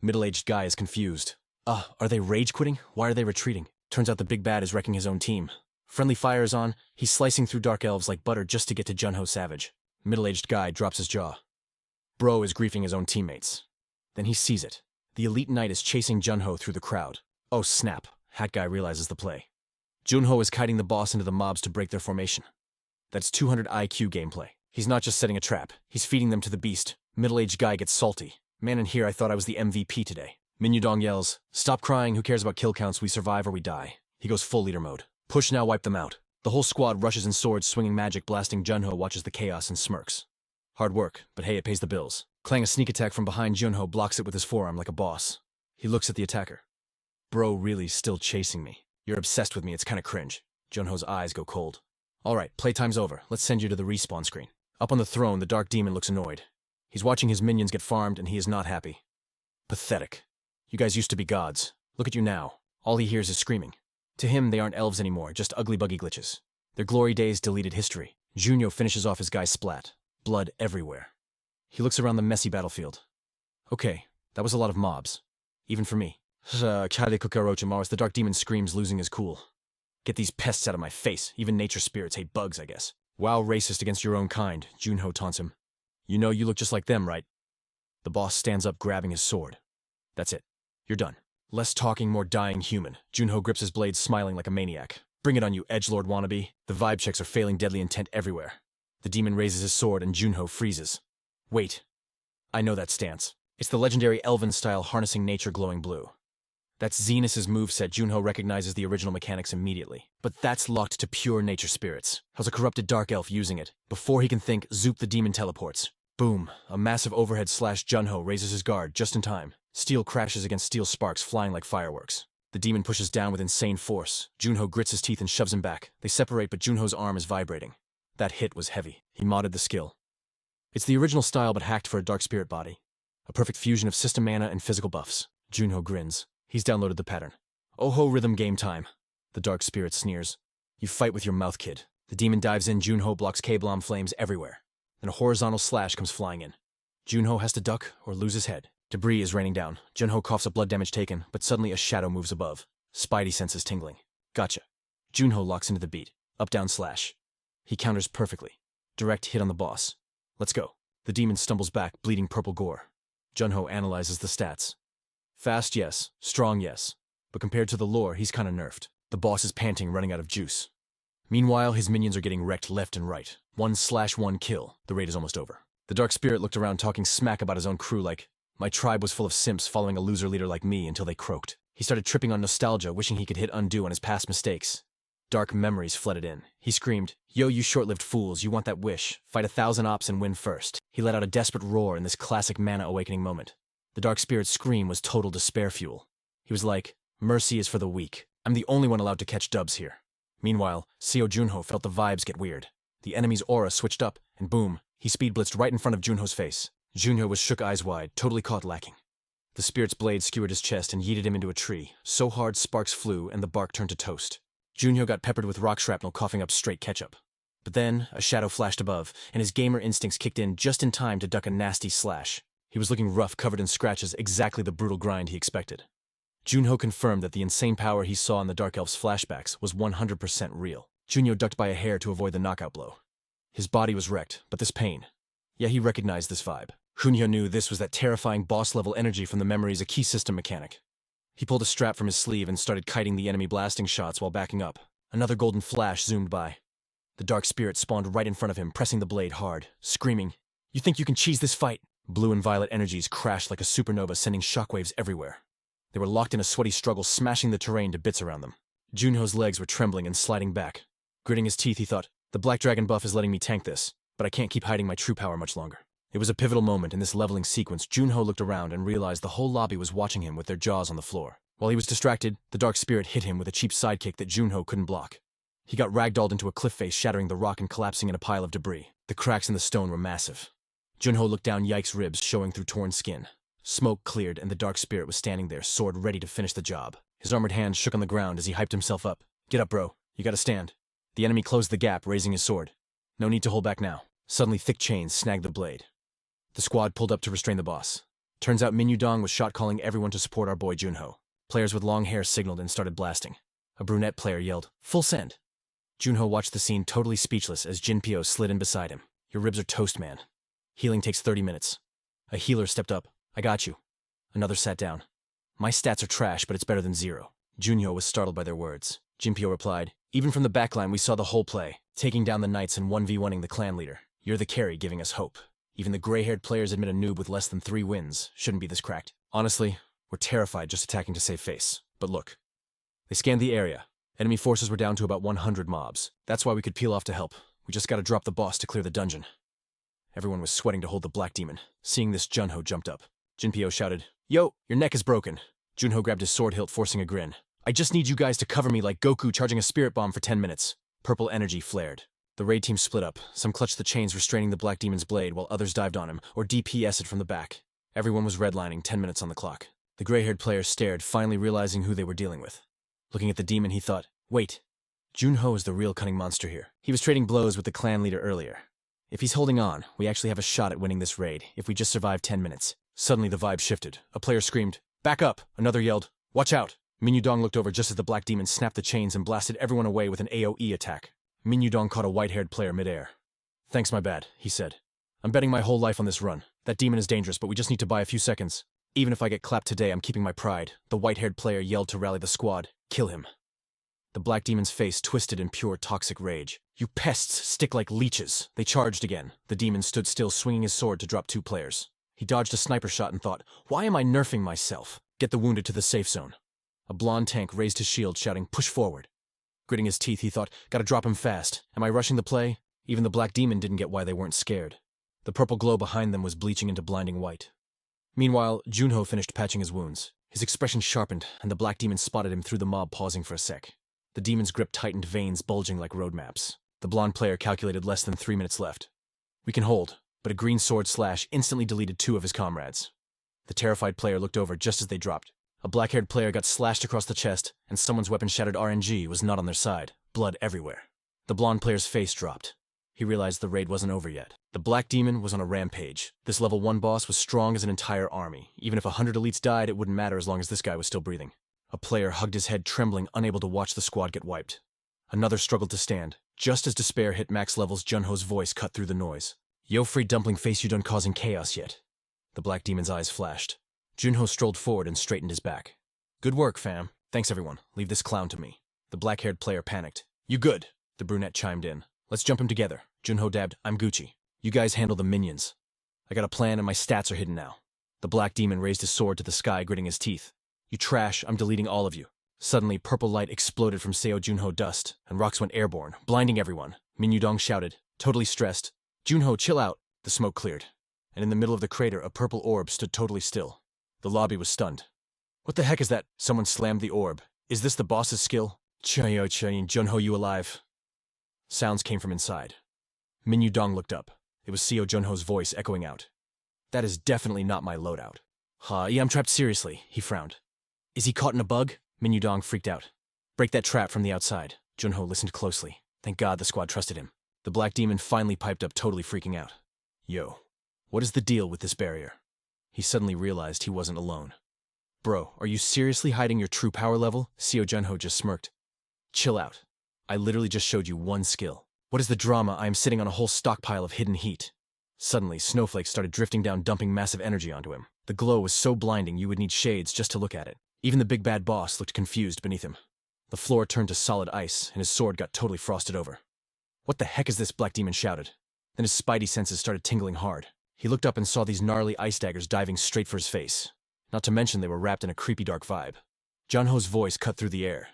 S1: Middle-aged guy is confused. Are they rage quitting? Why are they retreating? Turns out the big bad is wrecking his own team. Friendly fire is on. He's slicing through dark elves like butter just to get to Junho Savage. Middle-aged guy drops his jaw. Bro is griefing his own teammates. Then he sees it. The elite knight is chasing Junho through the crowd. Oh snap, Hat guy realizes the play. Junho is kiting the boss into the mobs to break their formation. That's 200 IQ gameplay. He's not just setting a trap, he's feeding them to the beast. Middle-aged guy gets salty. Man, in here I thought I was the MVP today. Minyu Dong yells, stop crying, who cares about kill counts, we survive or we die. He goes full leader mode. Push now, wipe them out. The whole squad rushes in swords, swinging magic, blasting. Junho watches the chaos and smirks. Hard work, but hey, it pays the bills. Clang a sneak attack from behind. Junho blocks it with his forearm like a boss. He looks at the attacker. Bro really still chasing me. You're obsessed with me, it's kinda cringe. Junho's eyes go cold. Alright, playtime's over. Let's send you to the respawn screen. Up on the throne, the dark demon looks annoyed. He's watching his minions get farmed and he is not happy. Pathetic. You guys used to be gods. Look at you now. All he hears is screaming. To him, they aren't elves anymore, just ugly buggy glitches. Their glory days deleted history. Junho finishes off his guy splat. Blood everywhere. He looks around the messy battlefield. Okay, that was a lot of mobs. Even for me. The dark demon screams, losing his cool. Get these pests out of my face. Even nature spirits hate bugs, I guess. Wow, racist against your own kind, Junho taunts him. You know you look just like them, right? The boss stands up, grabbing his sword. That's it. You're done. Less talking, more dying human. Junho grips his blade, smiling like a maniac. Bring it on, you edgelord wannabe. The vibe checks are failing, deadly intent everywhere. The demon raises his sword and Junho freezes. Wait. I know that stance. It's the legendary elven-style harnessing nature glowing blue. That's Zenus's moveset. Junho recognizes the original mechanics immediately. But that's locked to pure nature spirits. How's a corrupted dark elf using it? Before he can think, Zoop the demon teleports. Boom. A massive overhead slash. Junho raises his guard just in time. Steel crashes against steel, sparks flying like fireworks. The demon pushes down with insane force. Junho grits his teeth and shoves him back. They separate, but Junho's arm is vibrating. That hit was heavy. He modded the skill. It's the original style but hacked for a dark spirit body. A perfect fusion of system mana and physical buffs. Junho grins. He's downloaded the pattern. Oh ho, rhythm game time. The dark spirit sneers. You fight with your mouth, kid. The demon dives in. Junho blocks K-Blom flames everywhere. Then a horizontal slash comes flying in. Junho has to duck or lose his head. Debris is raining down. Junho coughs up blood damage taken, but suddenly a shadow moves above. Spidey senses tingling. Gotcha. Junho locks into the beat. Up down slash. He counters perfectly. Direct hit on the boss. Let's go. The demon stumbles back, bleeding purple gore. Junho analyzes the stats. Fast, yes. Strong, yes. But compared to the lore, he's kinda nerfed. The boss is panting, running out of juice. Meanwhile, his minions are getting wrecked left and right. 1/1 kill. The raid is almost over. The dark spirit looked around, talking smack about his own crew like, my tribe was full of simps following a loser leader like me until they croaked. He started tripping on nostalgia, wishing he could hit undo on his past mistakes. Dark memories flooded in. He screamed, yo, you short-lived fools, you want that wish. Fight 1,000 ops and win first. He let out a desperate roar in this classic mana awakening moment. The dark spirit's scream was total despair fuel. He was like, mercy is for the weak. I'm the only one allowed to catch dubs here. Meanwhile, Seo Junho felt the vibes get weird. The enemy's aura switched up, and boom, he speed blitzed right in front of Junho's face. Junho was shook, eyes wide, totally caught lacking. The spirit's blade skewered his chest and yeeted him into a tree. So hard sparks flew and the bark turned to toast. Junho got peppered with rock shrapnel, coughing up straight ketchup. But then, a shadow flashed above, and his gamer instincts kicked in just in time to duck a nasty slash. He was looking rough, covered in scratches, exactly the brutal grind he expected. Junho confirmed that the insane power he saw in the Dark Elf's flashbacks was 100% real. Junho ducked by a hair to avoid the knockout blow. His body was wrecked, but this pain. Yeah, he recognized this vibe. Junho knew this was that terrifying boss-level energy from the memories, a key system mechanic. He pulled a strap from his sleeve and started kiting the enemy blasting shots while backing up. Another golden flash zoomed by. The dark spirit spawned right in front of him, pressing the blade hard, screaming, "You think you can cheese this fight?" Blue and violet energies crashed like a supernova, sending shockwaves everywhere. They were locked in a sweaty struggle, smashing the terrain to bits around them. Junho's legs were trembling and sliding back. Gritting his teeth, he thought, the Black Dragon buff is letting me tank this, but I can't keep hiding my true power much longer. It was a pivotal moment in this leveling sequence. Junho looked around and realized the whole lobby was watching him with their jaws on the floor. While he was distracted, the dark spirit hit him with a cheap sidekick that Junho couldn't block. He got ragdolled into a cliff face, shattering the rock and collapsing in a pile of debris. The cracks in the stone were massive. Junho looked down, yikes, ribs showing through torn skin. Smoke cleared and the dark spirit was standing there, sword ready to finish the job. His armored hands shook on the ground as he hyped himself up. Get up, bro. You gotta stand. The enemy closed the gap, raising his sword. No need to hold back now. Suddenly, thick chains snagged the blade. The squad pulled up to restrain the boss. Turns out Minyu Dong was shot, calling everyone to support our boy Junho. Players with long hair signaled and started blasting. A brunette player yelled, "Full send!" Junho watched the scene totally speechless as Jinpyo slid in beside him. Your ribs are toast, man. Healing takes 30 minutes. A healer stepped up. I got you. Another sat down. My stats are trash, but it's better than zero. Junho was startled by their words. Jinpyo replied, even from the backline we saw the whole play, taking down the knights and 1v1ing the clan leader. You're the carry, giving us hope. Even the gray-haired players admit a noob with less than 3 wins shouldn't be this cracked. Honestly, we're terrified just attacking to save face. But look. They scanned the area. Enemy forces were down to about 100 mobs. That's why we could peel off to help. We just gotta drop the boss to clear the dungeon. Everyone was sweating to hold the black demon. Seeing this, Junho jumped up. Jinpyo shouted, "Yo, your neck is broken." Junho grabbed his sword hilt, forcing a grin. I just need you guys to cover me like Goku charging a spirit bomb for 10 minutes. Purple energy flared. The raid team split up. Some clutched the chains restraining the black demon's blade, while others dived on him, or DPS'd from the back. Everyone was redlining, 10 minutes on the clock. The gray-haired player stared, finally realizing who they were dealing with. Looking at the demon, he thought, wait. Junho is the real cunning monster here. He was trading blows with the clan leader earlier. If he's holding on, we actually have a shot at winning this raid, if we just survive 10 minutes. Suddenly the vibe shifted. A player screamed, "Back up!" Another yelled, "Watch out!" Minyu Dong looked over just as the black demon snapped the chains and blasted everyone away with an AoE attack. Minyu Dong caught a white-haired player midair. "Thanks, my bad," he said. "I'm betting my whole life on this run. That demon is dangerous, but we just need to buy a few seconds. Even if I get clapped today, I'm keeping my pride." The white-haired player yelled to rally the squad, "Kill him." The black demon's face twisted in pure toxic rage. You pests stick like leeches. They charged again. The demon stood still, swinging his sword to drop 2 players. He dodged a sniper shot and thought, why am I nerfing myself? Get the wounded to the safe zone. A blonde tank raised his shield, shouting, push forward. Gritting his teeth, he thought, gotta drop him fast. Am I rushing the play? Even the black demon didn't get why they weren't scared. The purple glow behind them was bleaching into blinding white. Meanwhile, Junho finished patching his wounds. His expression sharpened, and the black demon spotted him through the mob, pausing for a sec. The demon's grip tightened, veins bulging like road maps. The blonde player calculated less than 3 minutes left. We can hold, but a green sword slash instantly deleted 2 of his comrades. The terrified player looked over just as they dropped. A black-haired player got slashed across the chest, and someone's weapon-shattered RNG was not on their side. Blood everywhere. The blonde player's face dropped. He realized the raid wasn't over yet. The black demon was on a rampage. This level 1 boss was strong as an entire army. Even if 100 elites died, it wouldn't matter as long as this guy was still breathing. A player hugged his head, trembling, unable to watch the squad get wiped. Another struggled to stand. Just as despair hit max levels, Junho's voice cut through the noise. Yo, free dumpling face, you done causing chaos yet? The black demon's eyes flashed. Junho strolled forward and straightened his back. Good work, fam. Thanks, everyone. Leave this clown to me. The black-haired player panicked. You good? The brunette chimed in. Let's jump him together. Junho dabbed. I'm Gucci. You guys handle the minions. I got a plan and my stats are hidden now. The black demon raised his sword to the sky, gritting his teeth. You trash, I'm deleting all of you. Suddenly, purple light exploded from Seo Junho dust, and rocks went airborne, blinding everyone. Min Yudong shouted, totally stressed. Junho, chill out. The smoke cleared. And in the middle of the crater, a purple orb stood totally still. The lobby was stunned. What the heck is that? Someone slammed the orb. Is this the boss's skill? Chayo Chayin, Junho, you alive? Sounds came from inside. Min Yudong looked up. It was Seo Junho's voice echoing out. That is definitely not my loadout. Yeah, I'm trapped seriously, he frowned. Is he caught in a bug? Min Yudong freaked out. Break that trap from the outside. Junho listened closely. Thank God the squad trusted him. The black demon finally piped up, totally freaking out. Yo, what is the deal with this barrier? He suddenly realized he wasn't alone. Bro, are you seriously hiding your true power level? Seo Junho just smirked. Chill out. I literally just showed you 1 skill. What is the drama? I am sitting on a whole stockpile of hidden heat. Suddenly, snowflakes started drifting down, dumping massive energy onto him. The glow was so blinding you would need shades just to look at it. Even the big bad boss looked confused beneath him. The floor turned to solid ice, and his sword got totally frosted over. What the heck is this? Black demon shouted. Then his spidey senses started tingling hard. He looked up and saw these gnarly ice daggers diving straight for his face. Not to mention they were wrapped in a creepy dark vibe. Junho's voice cut through the air.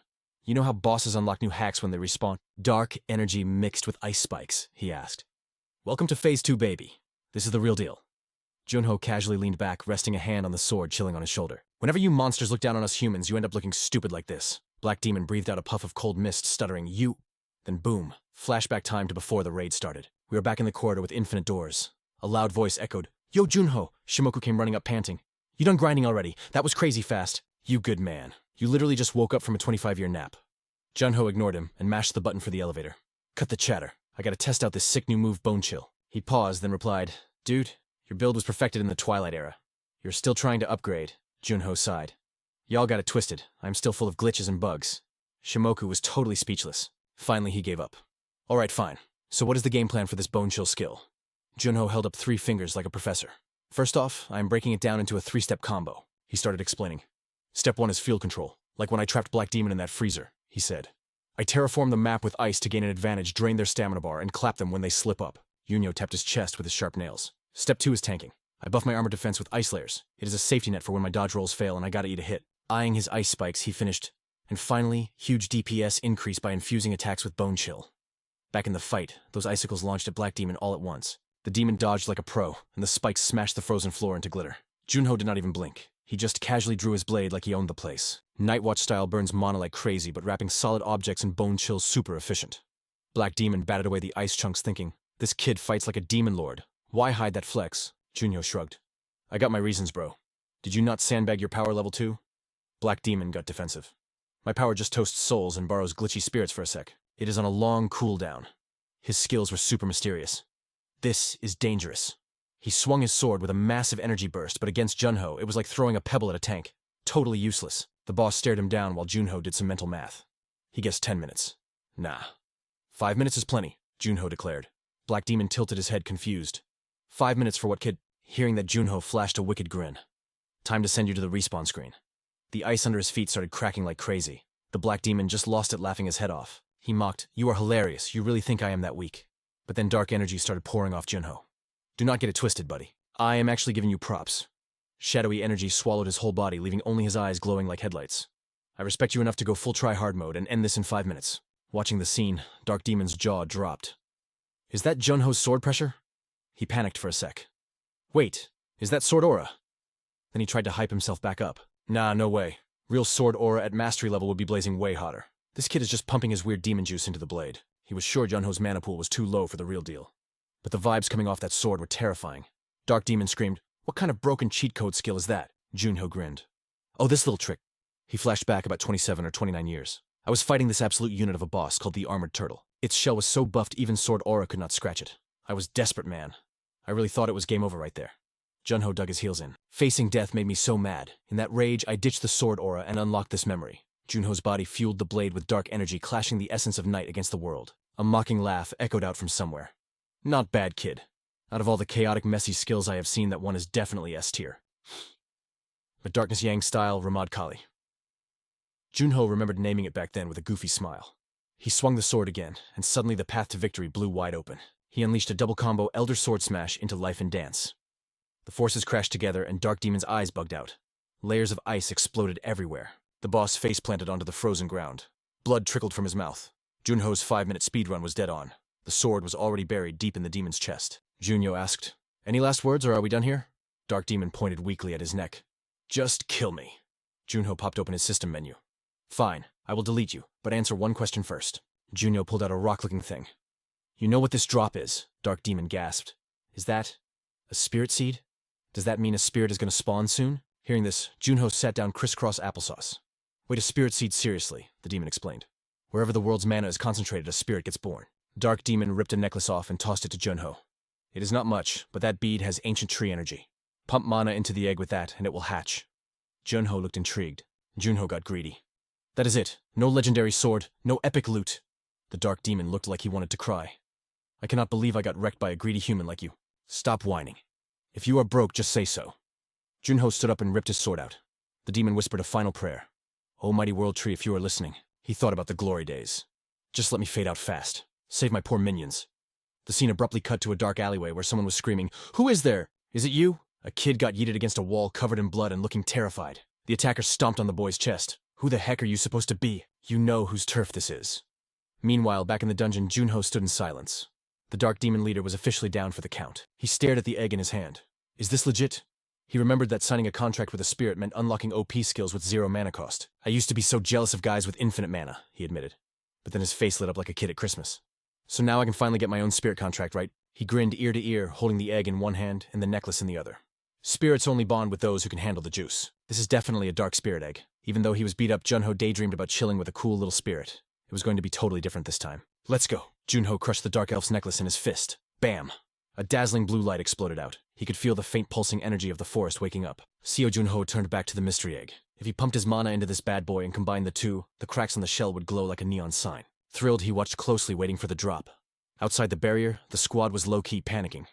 S1: You know how bosses unlock new hacks when they respawn? Dark energy mixed with ice spikes, he asked. Welcome to Phase 2, baby. This is the real deal. Junho casually leaned back, resting a hand on the sword chilling on his shoulder. Whenever you monsters look down on us humans, you end up looking stupid like this. Black Demon breathed out a puff of cold mist, stuttering, you. Then boom, flashback time to before the raid started. We were back in the corridor with infinite doors. A loud voice echoed, Yo, Junho! Shimoku came running up panting. You done grinding already? That was crazy fast. You good man. You literally just woke up from a 25-year nap. Junho ignored him and mashed the button for the elevator. Cut the chatter. I gotta test out this sick new move, Bone Chill. He paused, then replied, Dude, your build was perfected in the Twilight era. You're still trying to upgrade. Junho sighed. Y'all got it twisted. I'm still full of glitches and bugs. Shimoku was totally speechless. Finally, he gave up. Alright, fine. So what is the game plan for this Bone Chill skill? Junho held up 3 fingers like a professor. First off, I'm breaking it down into a 3-step combo. He started explaining. Step 1 is field control, like when I trapped Black Demon in that freezer, he said. I terraform the map with ice to gain an advantage, drain their stamina bar, and clap them when they slip up. Yunyo tapped his chest with his sharp nails. Step 2 is tanking. I buff my armor defense with ice layers. It is a safety net for when my dodge rolls fail and I gotta eat a hit. Eyeing his ice spikes, he finished. And finally, huge DPS increase by infusing attacks with Bone Chill. Back in the fight, those icicles launched at Black Demon all at once. The demon dodged like a pro, and the spikes smashed the frozen floor into glitter. Junho did not even blink. He just casually drew his blade like he owned the place. Nightwatch style burns mana like crazy, but wrapping solid objects in Bone Chill's super efficient. Black Demon batted away the ice chunks thinking, this kid fights like a demon lord. Why hide that flex? Junho shrugged. I got my reasons, bro. Did you not sandbag your power level too? Black Demon got defensive. My power just toasts souls and borrows glitchy spirits for a sec. It is on a long cooldown. His skills were super mysterious. This is dangerous. He swung his sword with a massive energy burst, but against Junho, it was like throwing a pebble at a tank. Totally useless. The boss stared him down while Junho did some mental math. He guessed 10 minutes. Nah. 5 minutes is plenty, Junho declared. Black Demon tilted his head confused. 5 minutes for what kid? Hearing that, Junho flashed a wicked grin. Time to send you to the respawn screen. The ice under his feet started cracking like crazy. The black demon just lost it, laughing his head off. He mocked, "You are hilarious. You really think I am that weak?" But then dark energy started pouring off Junho. "Do not get it twisted, buddy. I am actually giving you props." Shadowy energy swallowed his whole body, leaving only his eyes glowing like headlights. "I respect you enough to go full try-hard mode and end this in 5 minutes." Watching the scene, Dark Demon's jaw dropped. "Is that Junho's sword pressure?" He panicked for a sec. "Wait, is that sword aura?" Then he tried to hype himself back up. "Nah, no way. Real sword aura at mastery level would be blazing way hotter. This kid is just pumping his weird demon juice into the blade." He was sure Junho's mana pool was too low for the real deal. But the vibes coming off that sword were terrifying. Dark Demon screamed, "What kind of broken cheat code skill is that?" Junho grinned. "Oh, this little trick." He flashed back about 27 or 29 years. "I was fighting this absolute unit of a boss called the Armored Turtle. Its shell was so buffed even sword aura could not scratch it. I was desperate, man. I really thought it was game over right there." Junho dug his heels in. "Facing death made me so mad. In that rage, I ditched the sword aura and unlocked this memory." Junho's body fueled the blade with dark energy, clashing the essence of night against the world. A mocking laugh echoed out from somewhere. "Not bad, kid. Out of all the chaotic, messy skills I have seen, that one is definitely S tier. But Darkness Yang style, Ramad Kali." Junho remembered naming it back then with a goofy smile. He swung the sword again, and suddenly the path to victory blew wide open. He unleashed a double combo Elder Sword Smash into life and dance. The forces crashed together, and Dark Demon's eyes bugged out. Layers of ice exploded everywhere. The boss face planted onto the frozen ground. Blood trickled from his mouth. Junho's 5-minute speedrun was dead on. The sword was already buried deep in the demon's chest. Junho asked, "Any last words, or are we done here?" Dark Demon pointed weakly at his neck. "Just kill me." Junho popped open his system menu. "Fine, I will delete you, but answer one question first." Junho pulled out a rock-looking thing. "You know what this drop is?" Dark Demon gasped. "Is that a spirit seed? Does that mean a spirit is going to spawn soon?" Hearing this, Junho sat down crisscross applesauce. "Wait, a spirit seed, seriously," the demon explained. "Wherever the world's mana is concentrated, a spirit gets born." Dark Demon ripped a necklace off and tossed it to Junho. "It is not much, but that bead has ancient tree energy. Pump mana into the egg with that, and it will hatch." Junho looked intrigued. Junho got greedy. "That is it. No legendary sword, no epic loot." The Dark Demon looked like he wanted to cry. "I cannot believe I got wrecked by a greedy human like you. Stop whining. If you are broke, just say so." Junho stood up and ripped his sword out. The demon whispered a final prayer. "O mighty world tree, if you are listening." He thought about the glory days. "Just let me fade out fast. Save my poor minions." The scene abruptly cut to a dark alleyway where someone was screaming, "Who is there? Is it you?" A kid got yeeted against a wall covered in blood and looking terrified. The attacker stomped on the boy's chest. "Who the heck are you supposed to be? You know whose turf this is." Meanwhile, back in the dungeon, Junho stood in silence. The Dark Demon leader was officially down for the count. He stared at the egg in his hand. "Is this legit?" He remembered that signing a contract with a spirit meant unlocking OP skills with 0 mana cost. "I used to be so jealous of guys with infinite mana," he admitted. But then his face lit up like a kid at Christmas. "So now I can finally get my own spirit contract, right?" He grinned ear to ear, holding the egg in one hand and the necklace in the other. "Spirits only bond with those who can handle the juice. This is definitely a dark spirit egg." Even though he was beat up, Junho daydreamed about chilling with a cool little spirit. It was going to be totally different this time. "Let's go." Junho crushed the dark elf's necklace in his fist. Bam! A dazzling blue light exploded out. He could feel the faint pulsing energy of the forest waking up. Seo Junho turned back to the mystery egg. If he pumped his mana into this bad boy and combined the two, the cracks on the shell would glow like a neon sign. Thrilled, he watched closely, waiting for the drop. Outside the barrier, the squad was low-key panicking.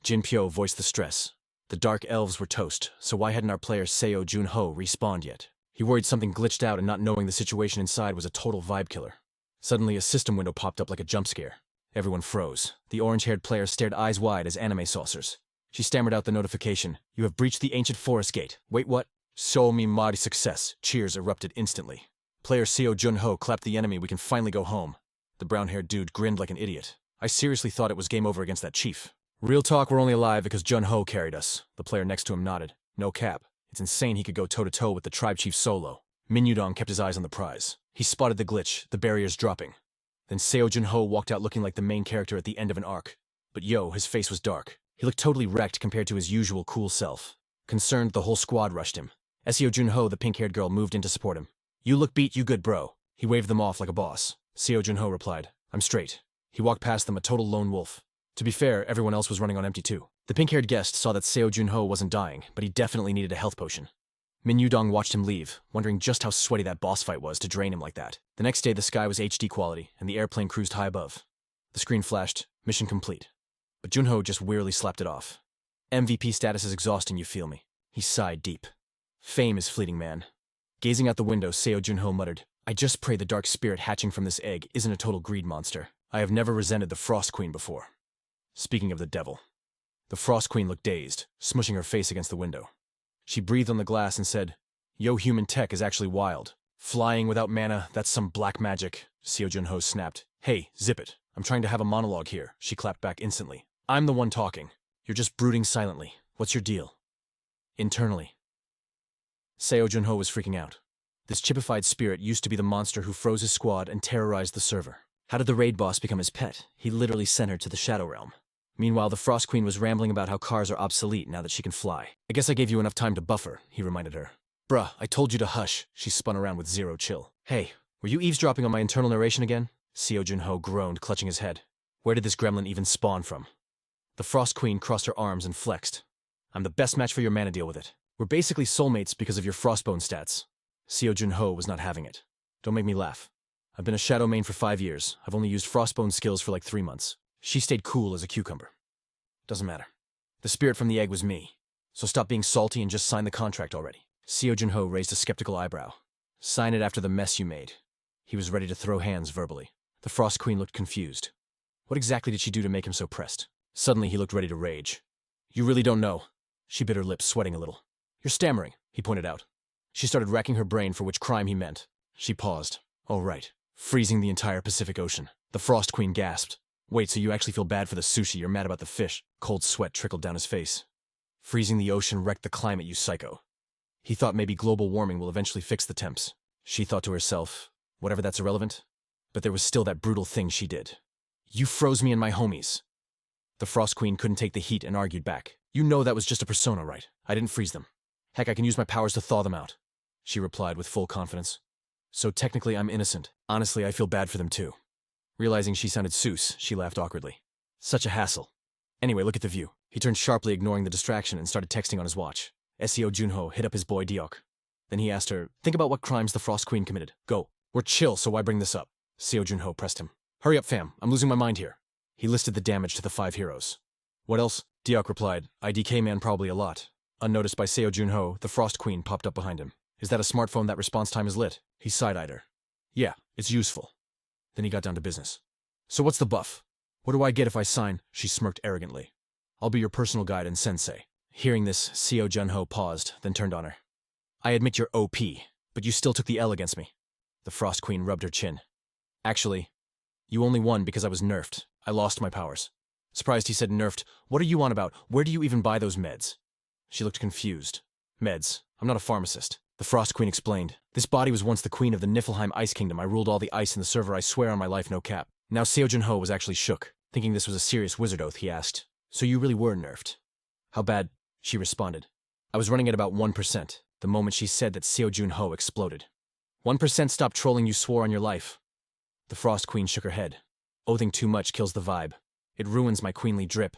S1: Jin Pyo voiced the stress. The dark elves were toast, so why hadn't our player Seo Junho respawned yet? He worried something glitched out, and not knowing the situation inside was a total vibe killer. Suddenly, a system window popped up like a jump scare. Everyone froze. The orange-haired player stared eyes wide as anime saucers. She stammered out the notification. "You have breached the ancient forest gate." "Wait, what?" "So me mighty success." Cheers erupted instantly. Player Seo Junho clapped the enemy. "We can finally go home." The brown-haired dude grinned like an idiot. "I seriously thought it was game over against that chief." "Real talk, we're only alive because Junho carried us." The player next to him nodded. "No cap. It's insane he could go toe-to-toe with the tribe chief solo." Min Yudong kept his eyes on the prize. He spotted the glitch, the barriers dropping. Then Seo Junho walked out looking like the main character at the end of an arc. But his face was dark. He looked totally wrecked compared to his usual cool self. Concerned, the whole squad rushed him. Seo Junho, the pink-haired girl, moved in to support him. "You look beat, you good, bro." He waved them off like a boss. Seo Junho replied, "I'm straight." He walked past them, a total lone wolf. To be fair, everyone else was running on empty too. The pink-haired guest saw that Seo Junho wasn't dying, but he definitely needed a health potion. Min Yudong watched him leave, wondering just how sweaty that boss fight was to drain him like that. The next day, the sky was HD quality, and the airplane cruised high above. The screen flashed, "Mission complete." But Junho just wearily slapped it off. "MVP status is exhausting, you feel me?" He sighed deep. "Fame is fleeting, man." Gazing out the window, Seo Junho muttered, I just pray the dark spirit hatching from this egg isn't a total greed monster. I have never resented the Frost Queen before. Speaking of the devil. The Frost Queen looked dazed, smushing her face against the window. She breathed on the glass and said, "Yo, human tech is actually wild. Flying without mana, that's some black magic," Seo Junho snapped. "Hey, zip it. I'm trying to have a monologue here," she clapped back instantly. "I'm the one talking. You're just brooding silently. What's your deal?" Internally. Seo Junho was freaking out. This chipified spirit used to be the monster who froze his squad and terrorized the server. How did the raid boss become his pet? He literally sent her to the Shadow Realm. Meanwhile, the Frost Queen was rambling about how cars are obsolete now that she can fly. "I guess I gave you enough time to buffer," he reminded her. "Bruh, I told you to hush." She spun around with zero chill. "Hey, were you eavesdropping on my internal narration again?" Seo Junho groaned, clutching his head. Where did this gremlin even spawn from? The Frost Queen crossed her arms and flexed. "I'm the best match for your mana, deal with it. We're basically soulmates because of your Frostbone stats." Seo Junho was not having it. "Don't make me laugh. I've been a Shadow main for 5 years. I've only used Frostbone skills for like 3 months. She stayed cool as a cucumber. Doesn't matter. The spirit from the egg was me. So stop being salty and just sign the contract already." Seo Junho raised a skeptical eyebrow. "Sign it after the mess you made." He was ready to throw hands verbally. The Frost Queen looked confused. What exactly did she do to make him so pressed? Suddenly he looked ready to rage. "You really don't know." She bit her lips, sweating a little. "You're stammering," he pointed out. She started racking her brain for which crime he meant. She paused. "Oh, right. Freezing the entire Pacific Ocean." The Frost Queen gasped. "Wait, so you actually feel bad for the sushi, you're mad about the fish?" Cold sweat trickled down his face. "Freezing the ocean wrecked the climate, you psycho." He thought maybe global warming will eventually fix the temps. She thought to herself, whatever, that's irrelevant. But there was still that brutal thing she did. "You froze me and my homies." The Frost Queen couldn't take the heat and argued back. "You know that was just a persona, right? I didn't freeze them. Heck, I can use my powers to thaw them out," she replied with full confidence. "So technically I'm innocent. Honestly, I feel bad for them too." Realizing she sounded Seuss, she laughed awkwardly. "Such a hassle. Anyway, look at the view." He turned sharply, ignoring the distraction, and started texting on his watch. Seo Junho hit up his boy Deok. Then he asked her, "Think about what crimes the Frost Queen committed. Go. We're chill, so why bring this up?" Seo Junho pressed him. "Hurry up, fam. I'm losing my mind here." He listed the damage to the 5 heroes. "What else?" Deok replied, "IDK man probably a lot." Unnoticed by Seo Junho, the Frost Queen popped up behind him. "Is that a smartphone that response time is lit?" He side-eyed her. "Yeah, it's useful." Then he got down to business. "So what's the buff? What do I get if I sign?" She smirked arrogantly. "I'll be your personal guide and sensei." Hearing this, Seo Junho paused, then turned on her. "I admit you're OP, but you still took the L against me." The Frost Queen rubbed her chin. "Actually, you only won because I was nerfed. I lost my powers." Surprised he said nerfed. "What are you on about? Where do you even buy those meds?" She looked confused. "Meds. I'm not a pharmacist." The Frost Queen explained. "This body was once the queen of the Niflheim Ice Kingdom. I ruled all the ice in the server, I swear on my life, no cap." Now Seo Junho was actually shook. Thinking this was a serious wizard oath, he asked, "So you really were nerfed?" "How bad?" She responded. "I was running at about 1%. The moment she said that, Seo Junho exploded. 1% stop trolling, you swore on your life." The Frost Queen shook her head. "Oathing too much kills the vibe. It ruins my queenly drip."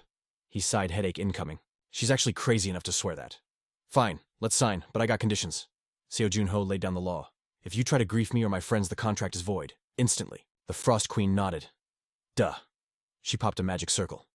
S1: He sighed, headache incoming. "She's actually crazy enough to swear that." "Fine, let's sign, but I got conditions." Seo Junho laid down the law. "If you try to grief me or my friends, the contract is void. Instantly." The Frost Queen nodded. "Duh." She popped a magic circle.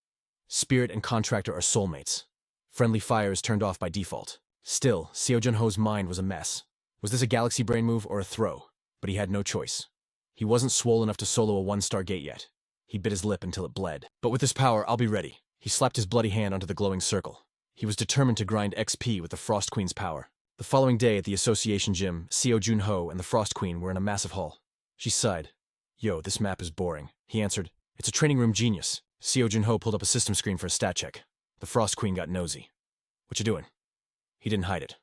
S1: "Spirit and contractor are soulmates. Friendly fire is turned off by default." Still, Seo Junho's mind was a mess. Was this a galaxy brain move or a throw? But he had no choice. He wasn't swole enough to solo a 1-star gate yet. He bit his lip until it bled. "But with this power, I'll be ready." He slapped his bloody hand onto the glowing circle. He was determined to grind XP with the Frost Queen's power. The following day at the Association Gym, Seo Junho and the Frost Queen were in a massive hall. She sighed. "Yo, this map is boring." He answered, "It's a training room genius." Seo Junho pulled up a system screen for a stat check. The Frost Queen got nosy. "What you doing?" He didn't hide it.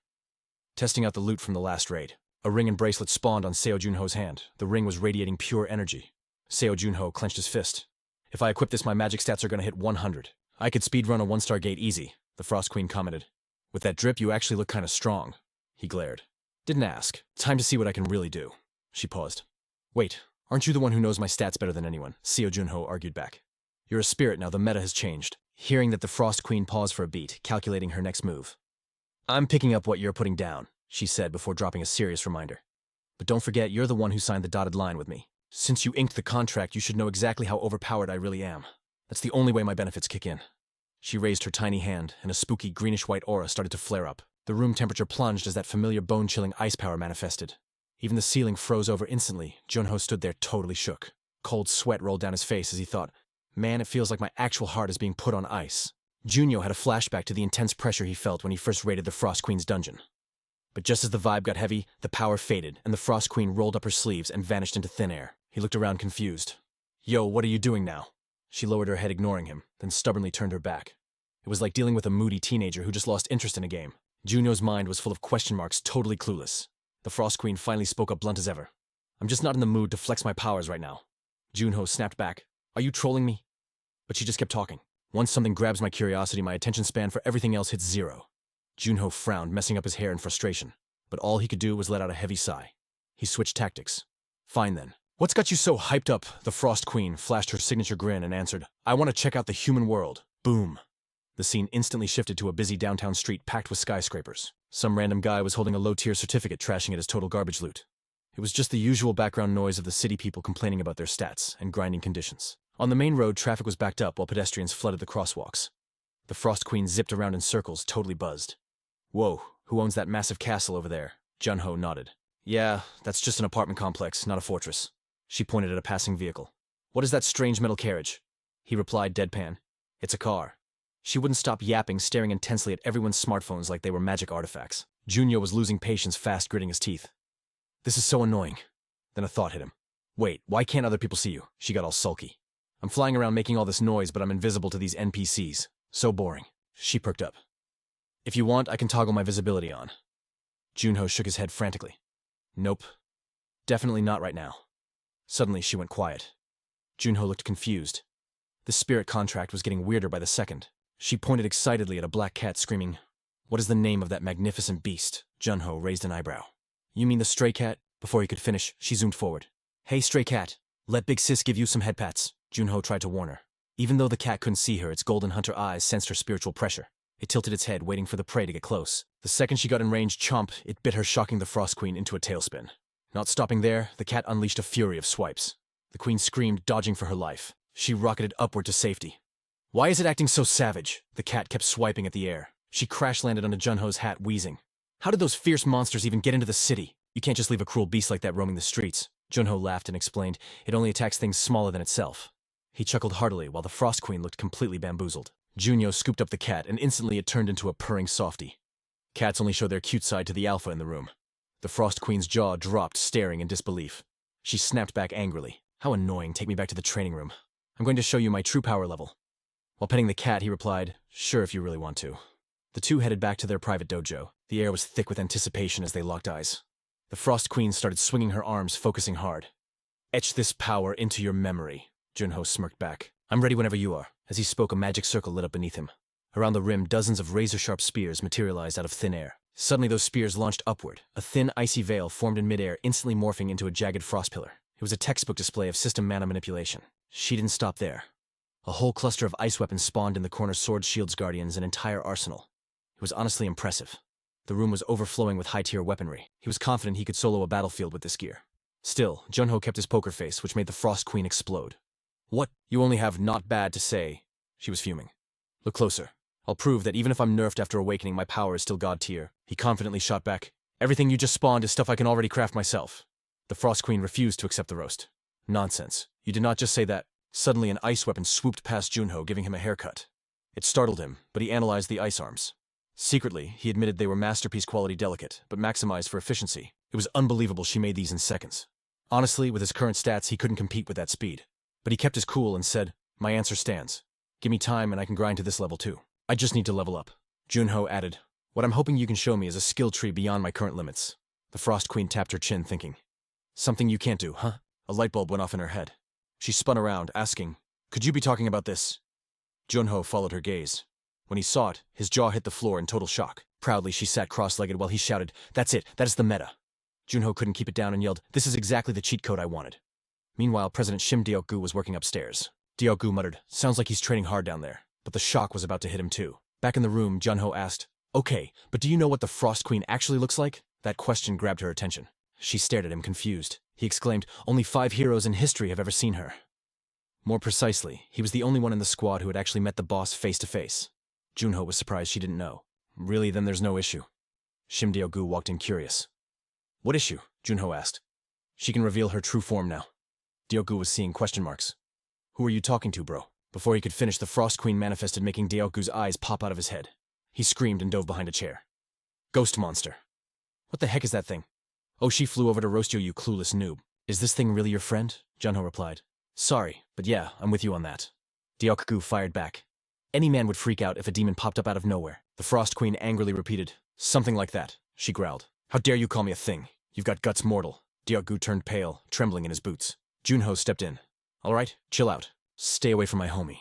S1: "Testing out the loot from the last raid." A ring and bracelet spawned on Seo Junho's hand. The ring was radiating pure energy. Seo Junho clenched his fist. "If I equip this, my magic stats are going to hit 100. I could speedrun a 1-star gate easy," the Frost Queen commented. "With that drip, you actually look kind of strong." He glared. "Didn't ask. Time to see what I can really do." She paused. "Wait, aren't you the one who knows my stats better than anyone?" Seo Junho argued back. "You're a spirit now, the meta has changed." Hearing that, the Frost Queen paused for a beat, calculating her next move. "I'm picking up what you're putting down," she said before dropping a serious reminder. "But don't forget, you're the one who signed the dotted line with me. Since you inked the contract, you should know exactly how overpowered I really am. That's the only way my benefits kick in." She raised her tiny hand, and a spooky greenish-white aura started to flare up. The room temperature plunged as that familiar bone-chilling ice power manifested. Even the ceiling froze over instantly. Junho stood there totally shook. Cold sweat rolled down his face as he thought, man, it feels like my actual heart is being put on ice. Junho had a flashback to the intense pressure he felt when he first raided the Frost Queen's dungeon. But just as the vibe got heavy, the power faded, and the Frost Queen rolled up her sleeves and vanished into thin air. He looked around confused. Yo, what are you doing now? She lowered her head ignoring him, then stubbornly turned her back. It was like dealing with a moody teenager who just lost interest in a game. Junho's mind was full of question marks, totally clueless. The Frost Queen finally spoke up blunt as ever. I'm just not in the mood to flex my powers right now. Junho snapped back. Are you trolling me? But she just kept talking. Once something grabs my curiosity, my attention span for everything else hits zero. Junho frowned, messing up his hair in frustration. But all he could do was let out a heavy sigh. He switched tactics. Fine then. What's got you so hyped up? The Frost Queen flashed her signature grin and answered, I want to check out the human world. Boom. The scene instantly shifted to a busy downtown street packed with skyscrapers. Some random guy was holding a low-tier certificate, trashing it as total garbage loot. It was just the usual background noise of the city people complaining about their stats and grinding conditions. On the main road, traffic was backed up while pedestrians flooded the crosswalks. The Frost Queen zipped around in circles, totally buzzed. Whoa, who owns that massive castle over there? Junho nodded. Yeah, that's just an apartment complex, not a fortress. She pointed at a passing vehicle. What is that strange metal carriage? He replied deadpan. It's a car. She wouldn't stop yapping, staring intensely at everyone's smartphones like they were magic artifacts. Junho was losing patience, fast gritting his teeth. This is so annoying. Then a thought hit him. Wait, why can't other people see you? She got all sulky. I'm flying around making all this noise, but I'm invisible to these NPCs. So boring. She perked up. If you want, I can toggle my visibility on. Junho shook his head frantically. Nope. Definitely not right now. Suddenly, she went quiet. Junho looked confused. The spirit contract was getting weirder by the second. She pointed excitedly at a black cat, screaming, What is the name of that magnificent beast? Junho raised an eyebrow. You mean the stray cat? Before he could finish, she zoomed forward. Hey, stray cat. Let Big Sis give you some head pats. Junho tried to warn her. Even though the cat couldn't see her, its golden hunter eyes sensed her spiritual pressure. It tilted its head, waiting for the prey to get close. The second she got in range, chomp, it bit her, shocking the Frost Queen into a tailspin. Not stopping there, the cat unleashed a fury of swipes. The queen screamed, dodging for her life. She rocketed upward to safety. Why is it acting so savage? The cat kept swiping at the air. She crash-landed onto Junho's hat, wheezing. How did those fierce monsters even get into the city? You can't just leave a cruel beast like that roaming the streets. Junho laughed and explained, it only attacks things smaller than itself. He chuckled heartily while the Frost Queen looked completely bamboozled. Junho scooped up the cat and instantly it turned into a purring softy. Cats only show their cute side to the alpha in the room. The Frost Queen's jaw dropped, staring in disbelief. She snapped back angrily. How annoying, take me back to the training room. I'm going to show you my true power level. While petting the cat, he replied, sure if you really want to. The two headed back to their private dojo. The air was thick with anticipation as they locked eyes. The Frost Queen started swinging her arms, focusing hard. Etch this power into your memory. Junho smirked back. I'm ready whenever you are. As he spoke, a magic circle lit up beneath him. Around the rim, dozens of razor-sharp spears materialized out of thin air. Suddenly, those spears launched upward. A thin, icy veil formed in midair, instantly morphing into a jagged frost pillar. It was a textbook display of system mana manipulation. She didn't stop there. A whole cluster of ice weapons spawned in the corner, swords, shields, guardians, an entire arsenal. It was honestly impressive. The room was overflowing with high-tier weaponry. He was confident he could solo a battlefield with this gear. Still, Junho kept his poker face, which made the Frost Queen explode. What? You only have not bad to say. She was fuming. Look closer. I'll prove that even if I'm nerfed after awakening, my power is still god tier. He confidently shot back. Everything you just spawned is stuff I can already craft myself. The Frost Queen refused to accept the roast. Nonsense. You did not just say that. Suddenly an ice weapon swooped past Junho, giving him a haircut. It startled him, but he analyzed the ice arms. Secretly, he admitted they were masterpiece quality delicate, but maximized for efficiency. It was unbelievable she made these in seconds. Honestly, with his current stats, he couldn't compete with that speed. But he kept his cool and said, my answer stands. Give me time and I can grind to this level too. I just need to level up. Junho added, what I'm hoping you can show me is a skill tree beyond my current limits. The Frost Queen tapped her chin, thinking. Something you can't do, huh? A light bulb went off in her head. She spun around, asking, could you be talking about this? Junho followed her gaze. When he saw it, his jaw hit the floor in total shock. Proudly, she sat cross-legged while he shouted, that's it, that is the meta. Junho couldn't keep it down and yelled, this is exactly the cheat code I wanted. Meanwhile, President Shim Deokgu was working upstairs. Deokgu muttered, sounds like he's training hard down there. But the shock was about to hit him too. Back in the room, Junho asked, okay, but do you know what the Frost Queen actually looks like? That question grabbed her attention. She stared at him, confused. He exclaimed, only 5 heroes in history have ever seen her. More precisely, he was the only one in the squad who had actually met the boss face to face. Junho was surprised she didn't know. Really, then there's no issue. Shim Deokgu walked in curious. What issue? Junho asked. She can reveal her true form now. Deokgu was seeing question marks. Who are you talking to, bro? Before he could finish, the Frost Queen manifested, making Deokgu's eyes pop out of his head. He screamed and dove behind a chair. Ghost monster. What the heck is that thing? Oh, she flew over to roast you clueless noob. Is this thing really your friend? Junho replied. Sorry, but yeah, I'm with you on that. Deokgu fired back. Any man would freak out if a demon popped up out of nowhere. The Frost Queen angrily repeated. Something like that, she growled. How dare you call me a thing? You've got guts mortal. Deokgu turned pale, trembling in his boots. Junho stepped in. All right, chill out. Stay away from my homie.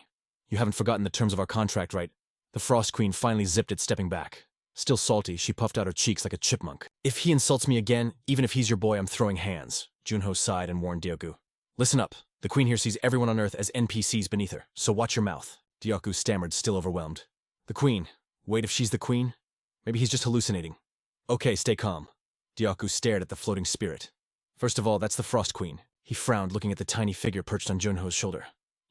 S1: You haven't forgotten the terms of our contract, right? The Frost Queen finally zipped it, stepping back. Still salty, she puffed out her cheeks like a chipmunk. If he insults me again, even if he's your boy, I'm throwing hands. Junho sighed and warned Deokgu. Listen up. The Queen here sees everyone on Earth as NPCs beneath her, so watch your mouth. Deokgu stammered, still overwhelmed. The Queen? Wait, if she's the Queen? Maybe he's just hallucinating. Okay, stay calm. Deokgu stared at the floating spirit. First of all, that's the Frost Queen. He frowned, looking at the tiny figure perched on Junho's shoulder.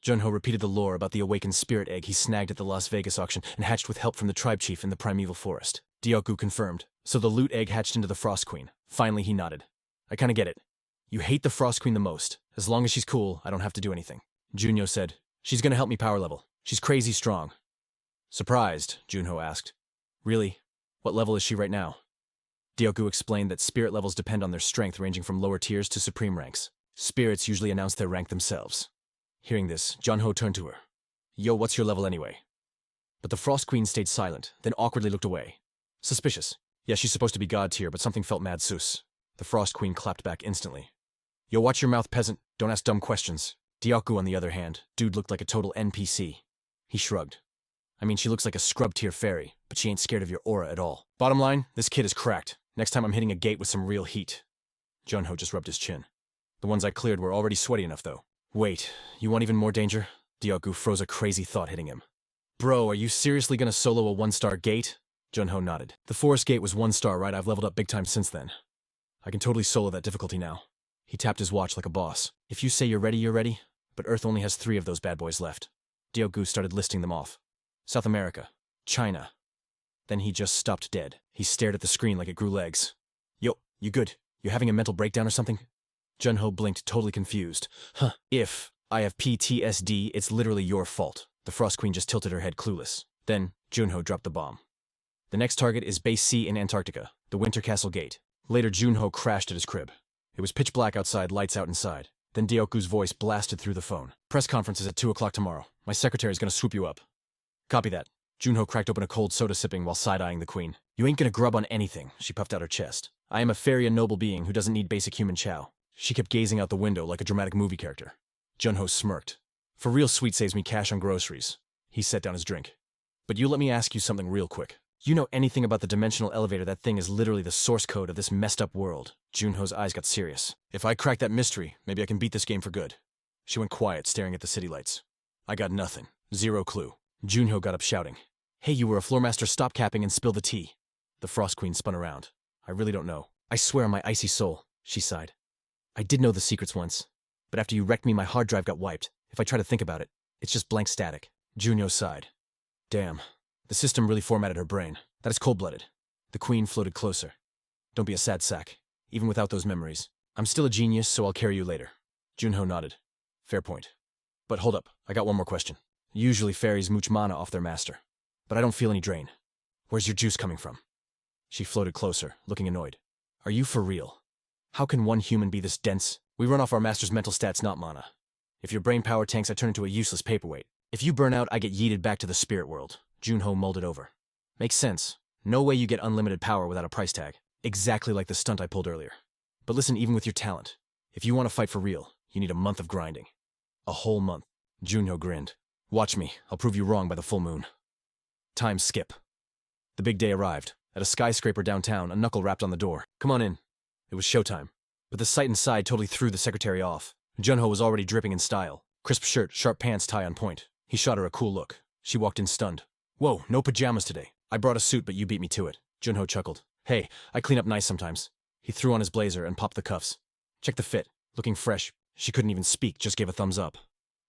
S1: Junho repeated the lore about the awakened spirit egg he snagged at the Las Vegas auction and hatched with help from the tribe chief in the primeval forest. Deokgu confirmed. So the loot egg hatched into the Frost Queen. Finally, he nodded. I kinda get it. You hate the Frost Queen the most. As long as she's cool, I don't have to do anything. Junho said. She's gonna help me power level. She's crazy strong. Surprised? Junho asked. Really? What level is she right now? Deokgu explained that spirit levels depend on their strength, ranging from lower tiers to supreme ranks. Spirits usually announce their rank themselves. Hearing this, Junho turned to her. Yo, what's your level anyway? But the Frost Queen stayed silent, then awkwardly looked away. Suspicious. Yeah, she's supposed to be god tier, but something felt mad sus. The Frost Queen clapped back instantly. Yo, watch your mouth, peasant. Don't ask dumb questions. Deokgu, on the other hand, dude looked like a total NPC. He shrugged. I mean, she looks like a scrub-tier fairy, but she ain't scared of your aura at all. Bottom line, this kid is cracked. Next time I'm hitting a gate with some real heat. Junho just rubbed his chin. The ones I cleared were already sweaty enough, though. Wait, you want even more danger? Deokgu froze, a crazy thought hitting him. Bro, are you seriously gonna solo a 1-star gate? Junho nodded. The forest gate was 1 star, right? I've leveled up big time since then. I can totally solo that difficulty now. He tapped his watch like a boss. If you say you're ready, you're ready. But Earth only has 3 of those bad boys left. Deokgu started listing them off. South America. China. Then he just stopped dead. He stared at the screen like it grew legs. Yo, you good? You having a mental breakdown or something? Junho blinked, totally confused. Huh. If I have PTSD, it's literally your fault. The Frost Queen just tilted her head, clueless. Then, Junho dropped the bomb. The next target is Base C in Antarctica, the Winter Castle Gate. Later, Junho crashed at his crib. It was pitch black outside, lights out inside. Then Deokgu's voice blasted through the phone. Press conference is at 2 o'clock tomorrow. My secretary's gonna swoop you up. Copy that. Junho cracked open a cold soda, sipping while side-eyeing the Queen. You ain't gonna grub on anything, she puffed out her chest. I am a fairy and noble being who doesn't need basic human chow. She kept gazing out the window like a dramatic movie character. Junho smirked. For real, sweet saves me cash on groceries. He set down his drink. But you let me ask you something real quick. You know anything about the dimensional elevator? That thing is literally the source code of this messed up world. Junho's eyes got serious. If I crack that mystery, maybe I can beat this game for good. She went quiet, staring at the city lights. I got nothing. Zero clue. Junho got up shouting. Hey, you were a floor master, stop capping and spill the tea. The Frost Queen spun around. I really don't know. I swear on my icy soul, she sighed. I did know the secrets once, but after you wrecked me, my hard drive got wiped. If I try to think about it, it's just blank static. Junho sighed. Damn. The system really formatted her brain. That is cold-blooded. The Queen floated closer. Don't be a sad sack. Even without those memories. I'm still a genius, so I'll carry you later. Junho nodded. Fair point. But hold up, I got one more question. Usually fairies mooch mana off their master. But I don't feel any drain. Where's your juice coming from? She floated closer, looking annoyed. Are you for real? How can one human be this dense? We run off our master's mental stats, not mana. If your brain power tanks, I turn into a useless paperweight. If you burn out, I get yeeted back to the spirit world. Junho mulled it over. Makes sense. No way you get unlimited power without a price tag. Exactly like the stunt I pulled earlier. But listen, even with your talent, if you want to fight for real, you need a month of grinding. A whole month. Junho grinned. Watch me. I'll prove you wrong by the full moon. Time skip. The big day arrived. At a skyscraper downtown, a knuckle rapped on the door. Come on in. It was showtime. But the sight inside totally threw the secretary off. Junho was already dripping in style. Crisp shirt, sharp pants, tie on point. He shot her a cool look. She walked in stunned. Whoa, no pajamas today. I brought a suit, but you beat me to it. Junho chuckled. Hey, I clean up nice sometimes. He threw on his blazer and popped the cuffs. Check the fit. Looking fresh. She couldn't even speak, just gave a thumbs up.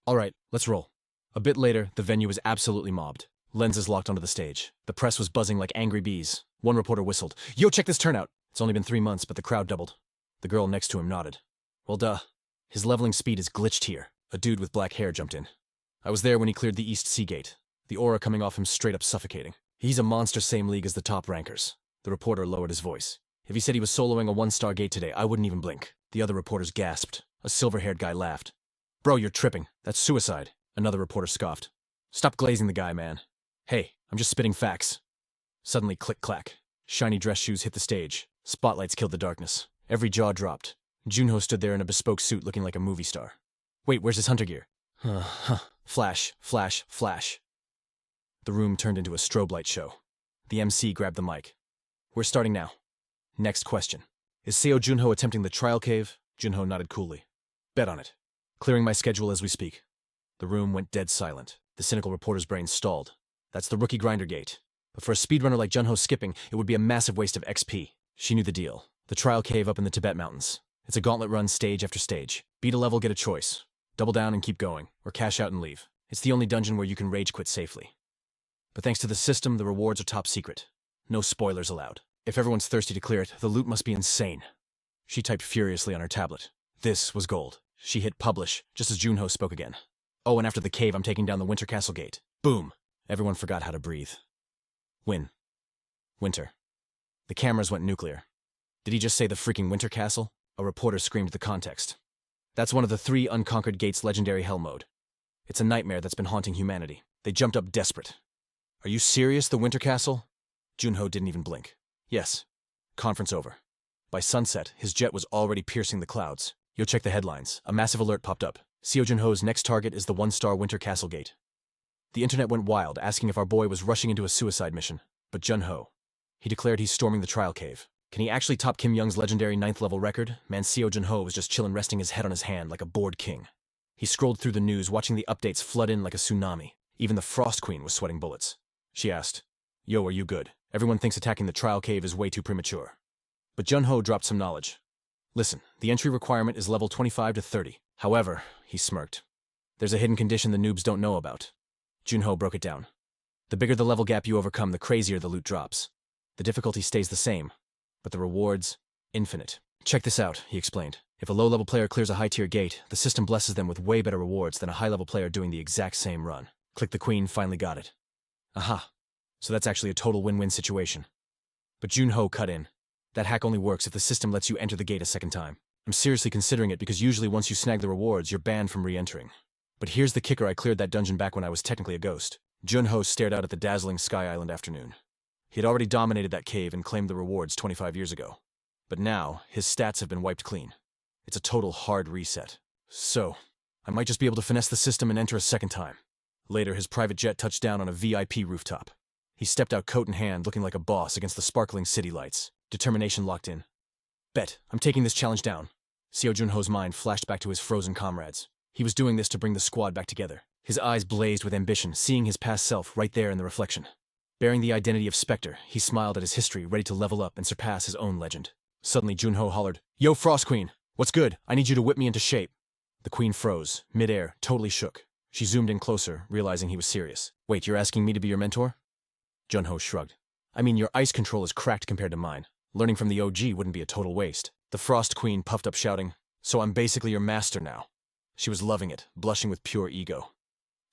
S1: All right, let's roll. A bit later, the venue was absolutely mobbed. Lenses locked onto the stage. The press was buzzing like angry bees. One reporter whistled. Yo, check this turnout. It's only been 3 months, but the crowd doubled. The girl next to him nodded. Well, duh. His leveling speed is glitched here. A dude with black hair jumped in. I was there when he cleared the East Sea Gate. The aura coming off him straight up suffocating. He's a monster same league as the top rankers. The reporter lowered his voice. If he said he was soloing a 1-star gate today, I wouldn't even blink. The other reporters gasped. A silver-haired guy laughed. Bro, you're tripping. That's suicide. Another reporter scoffed. Stop glazing the guy, man. Hey, I'm just spitting facts. Suddenly, click-clack. Shiny dress shoes hit the stage. Spotlights killed the darkness. Every jaw dropped. Junho stood there in a bespoke suit looking like a movie star. Wait, where's his hunter gear? Flash, flash, flash. The room turned into a strobe light show. The MC grabbed the mic. We're starting now. Next question. Is Seo Junho attempting the trial cave? Junho nodded coolly. Bet on it. Clearing my schedule as we speak. The room went dead silent. The cynical reporter's brain stalled. That's the rookie grinder gate. But for a speedrunner like Junho skipping, it would be a massive waste of XP. She knew the deal. The trial cave up in the Tibet mountains. It's a gauntlet run stage after stage. Beat a level, get a choice. Double down and keep going, or cash out and leave. It's the only dungeon where you can rage quit safely. But thanks to the system, the rewards are top secret. No spoilers allowed. If everyone's thirsty to clear it, the loot must be insane. She typed furiously on her tablet. This was gold. She hit publish, just as Junho spoke again. Oh, and after the cave, I'm taking down the Winter Castle gate. Boom! Everyone forgot how to breathe. Win. Winter. The cameras went nuclear. Did he just say the freaking Winter Castle? A reporter screamed the context. That's one of the 3 Unconquered Gates' legendary hell mode. It's a nightmare that's been haunting humanity. They jumped up desperate. Are you serious, the Winter Castle? Junho didn't even blink. Yes. Conference over. By sunset, his jet was already piercing the clouds. Yo, check the headlines. A massive alert popped up. Seo Junho's next target is the 1-star Winter Castle gate. The internet went wild, asking if our boy was rushing into a suicide mission. But Junho. He declared he's storming the trial cave. Can he actually top Kim Young's legendary 9th level record? Man, Seo Junho was just chillin', resting his head on his hand like a bored king. He scrolled through the news, watching the updates flood in like a tsunami. Even the Frost Queen was sweating bullets. She asked, Yo, are you good? Everyone thinks attacking the trial cave is way too premature. But Junho dropped some knowledge. Listen, the entry requirement is level 25 to 30. However, he smirked. There's a hidden condition the noobs don't know about. Junho broke it down. The bigger the level gap you overcome, the crazier the loot drops. The difficulty stays the same, but the rewards, infinite. Check this out, he explained. If a low-level player clears a high-tier gate, the system blesses them with way better rewards than a high-level player doing the exact same run. Click the Queen finally got it. Aha. So that's actually a total win-win situation. But Junho cut in. That hack only works if the system lets you enter the gate a second time. I'm seriously considering it because usually once you snag the rewards, you're banned from re-entering. But here's the kicker, I cleared that dungeon back when I was technically a ghost. Junho stared out at the dazzling Sky Island afternoon. He had already dominated that cave and claimed the rewards 25 years ago. But now, his stats have been wiped clean. It's a total hard reset. So, I might just be able to finesse the system and enter a second time. Later, his private jet touched down on a VIP rooftop. He stepped out coat in hand, looking like a boss against the sparkling city lights. Determination locked in. Bet, I'm taking this challenge down. Seo Junho's mind flashed back to his frozen comrades. He was doing this to bring the squad back together. His eyes blazed with ambition, seeing his past self right there in the reflection. Bearing the identity of Spectre, he smiled at his history, ready to level up and surpass his own legend. Suddenly, Junho hollered, Yo, Frost Queen! What's good? I need you to whip me into shape. The Queen froze, mid-air, totally shook. She zoomed in closer, realizing he was serious. Wait, you're asking me to be your mentor? Junho shrugged. I mean, your ice control is cracked compared to mine. Learning from the OG wouldn't be a total waste. The Frost Queen puffed up, shouting, So I'm basically your master now. She was loving it, blushing with pure ego.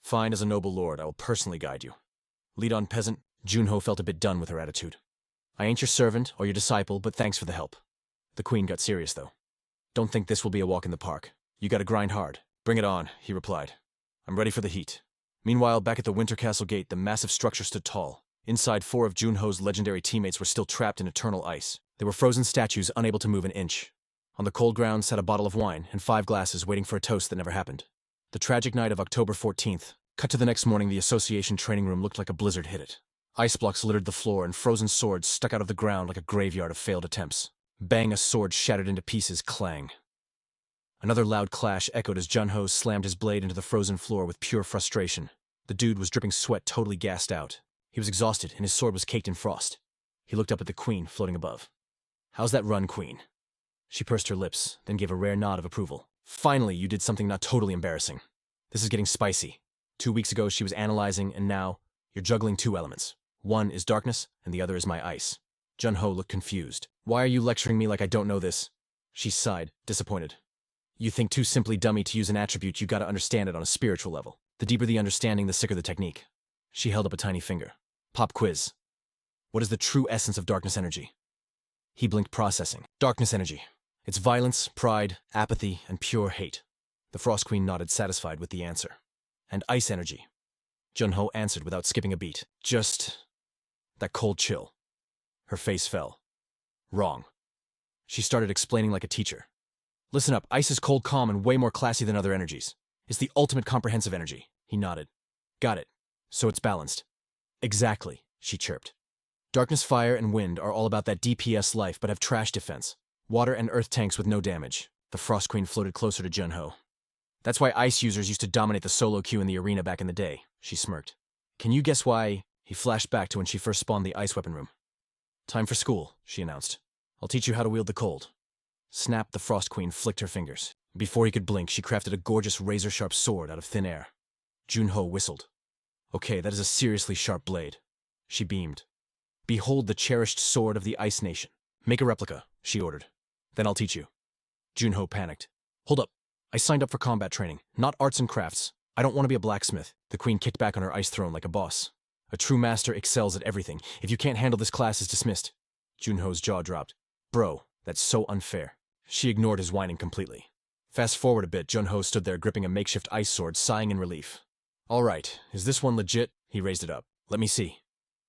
S1: Fine, as a noble lord, I will personally guide you. Lead on, peasant. Junho felt a bit done with her attitude. I ain't your servant or your disciple, but thanks for the help. The Queen got serious, though. Don't think this will be a walk in the park. You gotta grind hard. Bring it on, he replied. I'm ready for the heat. Meanwhile, back at the Winter Castle gate, the massive structure stood tall. Inside, 4 of Junho's legendary teammates were still trapped in eternal ice. They were frozen statues, unable to move an inch. On the cold ground sat a bottle of wine and 5 glasses waiting for a toast that never happened. The tragic night of October 14th. Cut to the next morning, the Association training room looked like a blizzard hit it. Ice blocks littered the floor and frozen swords stuck out of the ground like a graveyard of failed attempts. Bang, a sword shattered into pieces, clang. Another loud clash echoed as Junho slammed his blade into the frozen floor with pure frustration. The dude was dripping sweat, totally gassed out. He was exhausted and his sword was caked in frost. He looked up at the Queen floating above. How's that run, Queen? She pursed her lips, then gave a rare nod of approval. Finally, you did something not totally embarrassing. This is getting spicy. 2 weeks ago, she was analyzing, and now, you're juggling 2 elements. One is darkness, and the other is my ice. Junho looked confused. Why are you lecturing me like I don't know this? She sighed, disappointed. You think too simply dummy to use an attribute, you gotta understand it on a spiritual level. The deeper the understanding, the sicker the technique. She held up a tiny finger. Pop quiz. What is the true essence of darkness energy? He blinked, processing. Darkness energy. It's violence, pride, apathy, and pure hate. The Frost Queen nodded, satisfied with the answer. And ice energy. Junho answered without skipping a beat. Just that cold chill. Her face fell. Wrong. She started explaining like a teacher. Listen up, ice is cold, calm, and way more classy than other energies. It's the ultimate comprehensive energy. He nodded. Got it. So it's balanced. Exactly, she chirped. Darkness, fire, and wind are all about that DPS life but have trash defense. Water and earth tanks with no damage. The Frost Queen floated closer to Junho. That's why ice users used to dominate the solo queue in the arena back in the day, she smirked. Can you guess why? He flashed back to when she first spawned the ice weapon room. Time for school, she announced. I'll teach you how to wield the cold. Snap, the Frost Queen flicked her fingers. Before he could blink, she crafted a gorgeous razor-sharp sword out of thin air. Junho whistled. Okay, that is a seriously sharp blade. She beamed. Behold the cherished sword of the Ice Nation. Make a replica, she ordered. Then I'll teach you. Junho panicked. Hold up. I signed up for combat training, not arts and crafts. I don't want to be a blacksmith. The Queen kicked back on her ice throne like a boss. A true master excels at everything. If you can't handle this class, is dismissed. Junho's jaw dropped. Bro, that's so unfair. She ignored his whining completely. Fast forward a bit, Junho stood there gripping a makeshift ice sword, sighing in relief. All right, is this one legit? He raised it up. Let me see.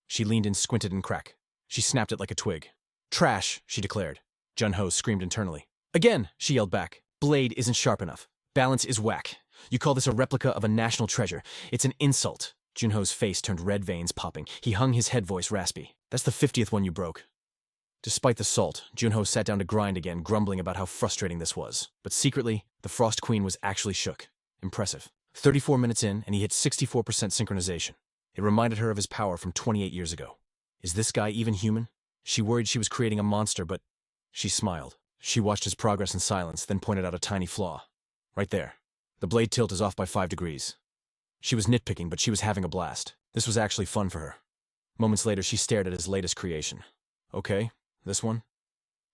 S1: She leaned in, squinted, and crack. She snapped it like a twig. Trash, she declared. Junho screamed internally. Again, she yelled back. Blade isn't sharp enough. Balance is whack. You call this a replica of a national treasure. It's an insult. Junho's face turned red, veins popping. He hung his head, voice raspy. That's the 50th one you broke. Despite the salt, Junho sat down to grind again, grumbling about how frustrating this was. But secretly, the Frost Queen was actually shook. Impressive. 34 minutes in, and he hit 64% synchronization. It reminded her of his power from 28 years ago. Is this guy even human? She worried she was creating a monster, but she smiled. She watched his progress in silence, then pointed out a tiny flaw. Right there. The blade tilt is off by 5 degrees. She was nitpicking, but she was having a blast. This was actually fun for her. Moments later, she stared at his latest creation. Okay, this one?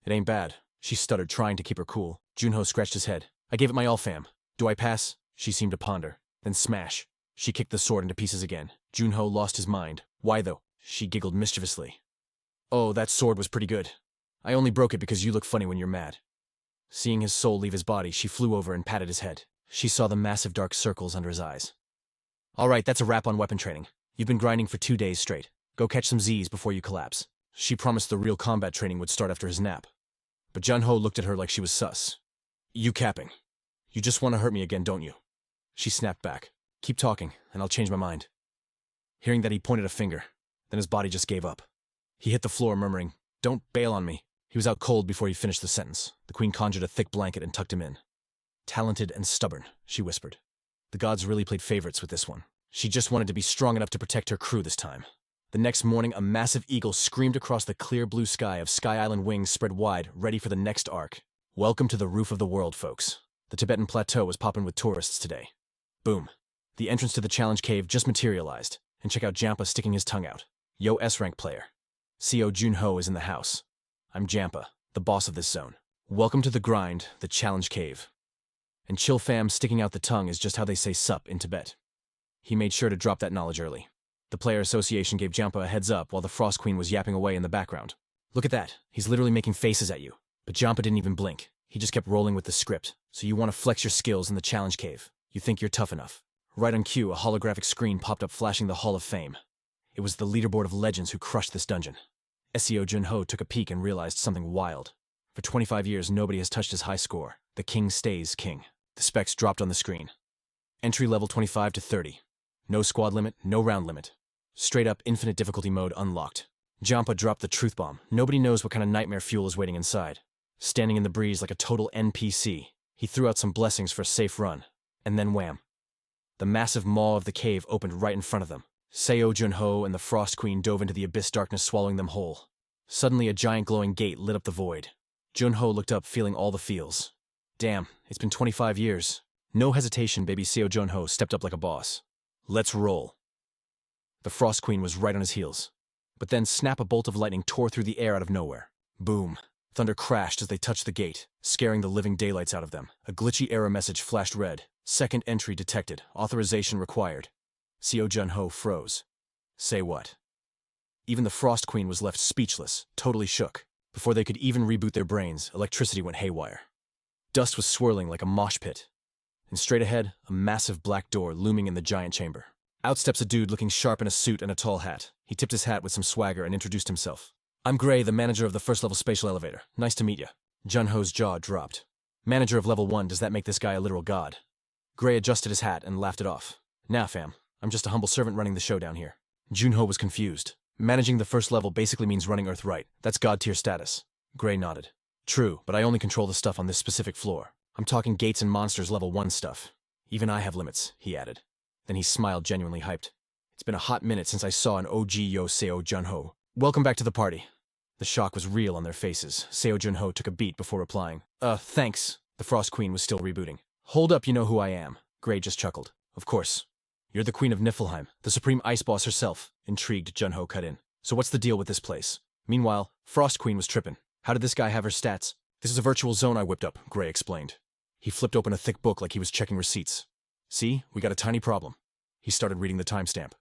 S1: It ain't bad. She stuttered, trying to keep her cool. Junho scratched his head. I gave it my all, fam. Do I pass? She seemed to ponder. Then smash. She kicked the sword into pieces again. Junho lost his mind. Why though? She giggled mischievously. Oh, that sword was pretty good. I only broke it because you look funny when you're mad. Seeing his soul leave his body, she flew over and patted his head. She saw the massive dark circles under his eyes. All right, that's a wrap on weapon training. You've been grinding for 2 days straight. Go catch some Z's before you collapse. She promised the real combat training would start after his nap. But Junho looked at her like she was sus. You capping. You just want to hurt me again, don't you? She snapped back. Keep talking, and I'll change my mind. Hearing that, he pointed a finger. Then his body just gave up. He hit the floor, murmuring, Don't bail on me. He was out cold before he finished the sentence. The Queen conjured a thick blanket and tucked him in. Talented and stubborn, she whispered. The gods really played favorites with this one. She just wanted to be strong enough to protect her crew this time. The next morning, a massive eagle screamed across the clear blue sky of Sky Island, wings spread wide, ready for the next arc. Welcome to the roof of the world, folks. The Tibetan Plateau was popping with tourists today. Boom. The entrance to the challenge cave just materialized. And check out Jampa sticking his tongue out. Yo, S-rank player. CO Junho is in the house. I'm Jampa, the boss of this zone. Welcome to the grind, the challenge cave. And chill fam, sticking out the tongue is just how they say sup in Tibet. He made sure to drop that knowledge early. The player association gave Jampa a heads up while the Frost Queen was yapping away in the background. Look at that, he's literally making faces at you. But Jampa didn't even blink. He just kept rolling with the script. So you want to flex your skills in the challenge cave. You think you're tough enough. Right on cue, a holographic screen popped up flashing the Hall of Fame. It was the leaderboard of legends who crushed this dungeon. SEO Junho took a peek and realized something wild. For 25 years, nobody has touched his high score. The king stays king. The specs dropped on the screen. Entry level 25 to 30. No squad limit, no round limit. Straight up infinite difficulty mode unlocked. Jampa dropped the truth bomb. Nobody knows what kind of nightmare fuel is waiting inside. Standing in the breeze like a total NPC, he threw out some blessings for a safe run. And then wham. The massive maw of the cave opened right in front of them. Seo Junho and the Frost Queen dove into the abyss darkness, swallowing them whole. Suddenly, a giant glowing gate lit up the void. Junho looked up, feeling all the feels. Damn, it's been 25 years. No hesitation, baby. Seo Junho stepped up like a boss. Let's roll. The Frost Queen was right on his heels. But then, snap, a bolt of lightning tore through the air out of nowhere. Boom. Thunder crashed as they touched the gate, scaring the living daylights out of them. A glitchy error message flashed red. Second entry detected. Authorization required. Seo Jun-ho froze. Say what? Even the Frost Queen was left speechless, totally shook. Before they could even reboot their brains, electricity went haywire. Dust was swirling like a mosh pit. And straight ahead, a massive black door looming in the giant chamber. Out steps a dude looking sharp in a suit and a tall hat. He tipped his hat with some swagger and introduced himself. I'm Gray, the manager of the first-level spatial elevator. Nice to meet you. Jun-ho's jaw dropped. Manager of level 1, does that make this guy a literal god? Gray adjusted his hat and laughed it off. Nah, fam. I'm just a humble servant running the showdown here. Jun-ho was confused. Managing the first level basically means running Earth right. That's god-tier status. Gray nodded. True, but I only control the stuff on this specific floor. I'm talking gates and monsters level 1 stuff. Even I have limits, he added. Then he smiled, genuinely hyped. It's been a hot minute since I saw an OG Yo Seo Jun-ho. Welcome back to the party. The shock was real on their faces. Seo Jun-ho took a beat before replying. Thanks. The Frost Queen was still rebooting. Hold up, you know who I am. Gray just chuckled. Of course. You're the Queen of Niflheim, the supreme ice boss herself. Intrigued, Jun-ho cut in. So what's the deal with this place? Meanwhile, Frost Queen was tripping. How did this guy have her stats? This is a virtual zone I whipped up, Gray explained. He flipped open a thick book like he was checking receipts. See, we got a tiny problem. He started reading the timestamp.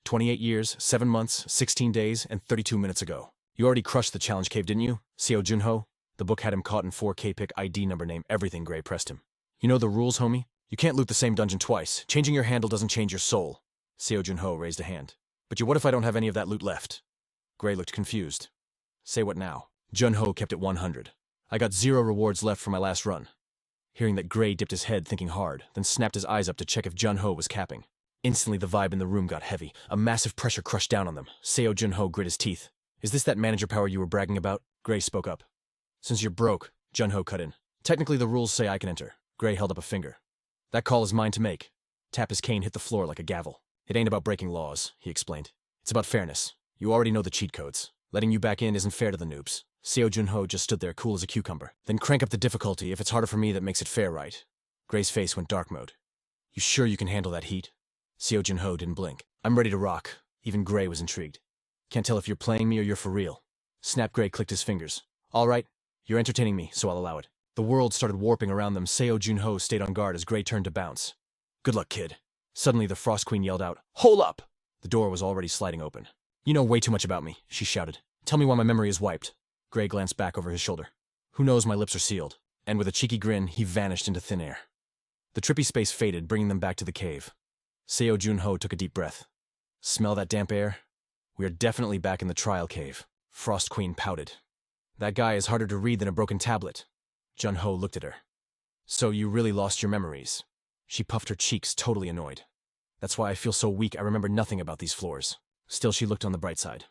S1: 28 years, 7 months, 16 days, and 32 minutes ago. You already crushed the challenge cave, didn't you? Seo Jun-ho? The book had him caught in 4K pick ID number name, everything. Gray pressed him. You know the rules, homie? You can't loot the same dungeon twice. Changing your handle doesn't change your soul. Seo Jun-ho raised a hand. But what if I don't have any of that loot left? Gray looked confused. Say what now? Jun-ho kept it 100. I got 0 rewards left for my last run. Hearing that, Gray dipped his head, thinking hard, then snapped his eyes up to check if Jun-ho was capping. Instantly the vibe in the room got heavy. A massive pressure crushed down on them. Seo Jun-ho grit his teeth. Is this that manager power you were bragging about? Gray spoke up. Since you're broke, Jun-ho cut in. Technically the rules say I can enter. Gray held up a finger. That call is mine to make. Tap his cane hit the floor like a gavel. It ain't about breaking laws, he explained. It's about fairness. You already know the cheat codes. Letting you back in isn't fair to the noobs. Seo Jun-ho just stood there cool as a cucumber. Then crank up the difficulty. If it's harder for me, that makes it fair, right? Gray's face went dark mode. You sure you can handle that heat? Seo Jun-ho didn't blink. I'm ready to rock. Even Gray was intrigued. Can't tell if you're playing me or you're for real. Snap. Gray clicked his fingers. All right, you're entertaining me, so I'll allow it. The world started warping around them. Seo Jun-ho stayed on guard as Gray turned to bounce. Good luck, kid. Suddenly, the Frost Queen yelled out, Hold up! The door was already sliding open. You know way too much about me, she shouted. Tell me why my memory is wiped. Gray glanced back over his shoulder. Who knows, my lips are sealed. And with a cheeky grin, he vanished into thin air. The trippy space faded, bringing them back to the cave. Seo Jun-ho took a deep breath. Smell that damp air? We are definitely back in the trial cave. Frost Queen pouted. That guy is harder to read than a broken tablet. Jun-ho looked at her. So you really lost your memories? She puffed her cheeks, totally annoyed. That's why I feel so weak, I remember nothing about these floors. Still, she looked on the bright side.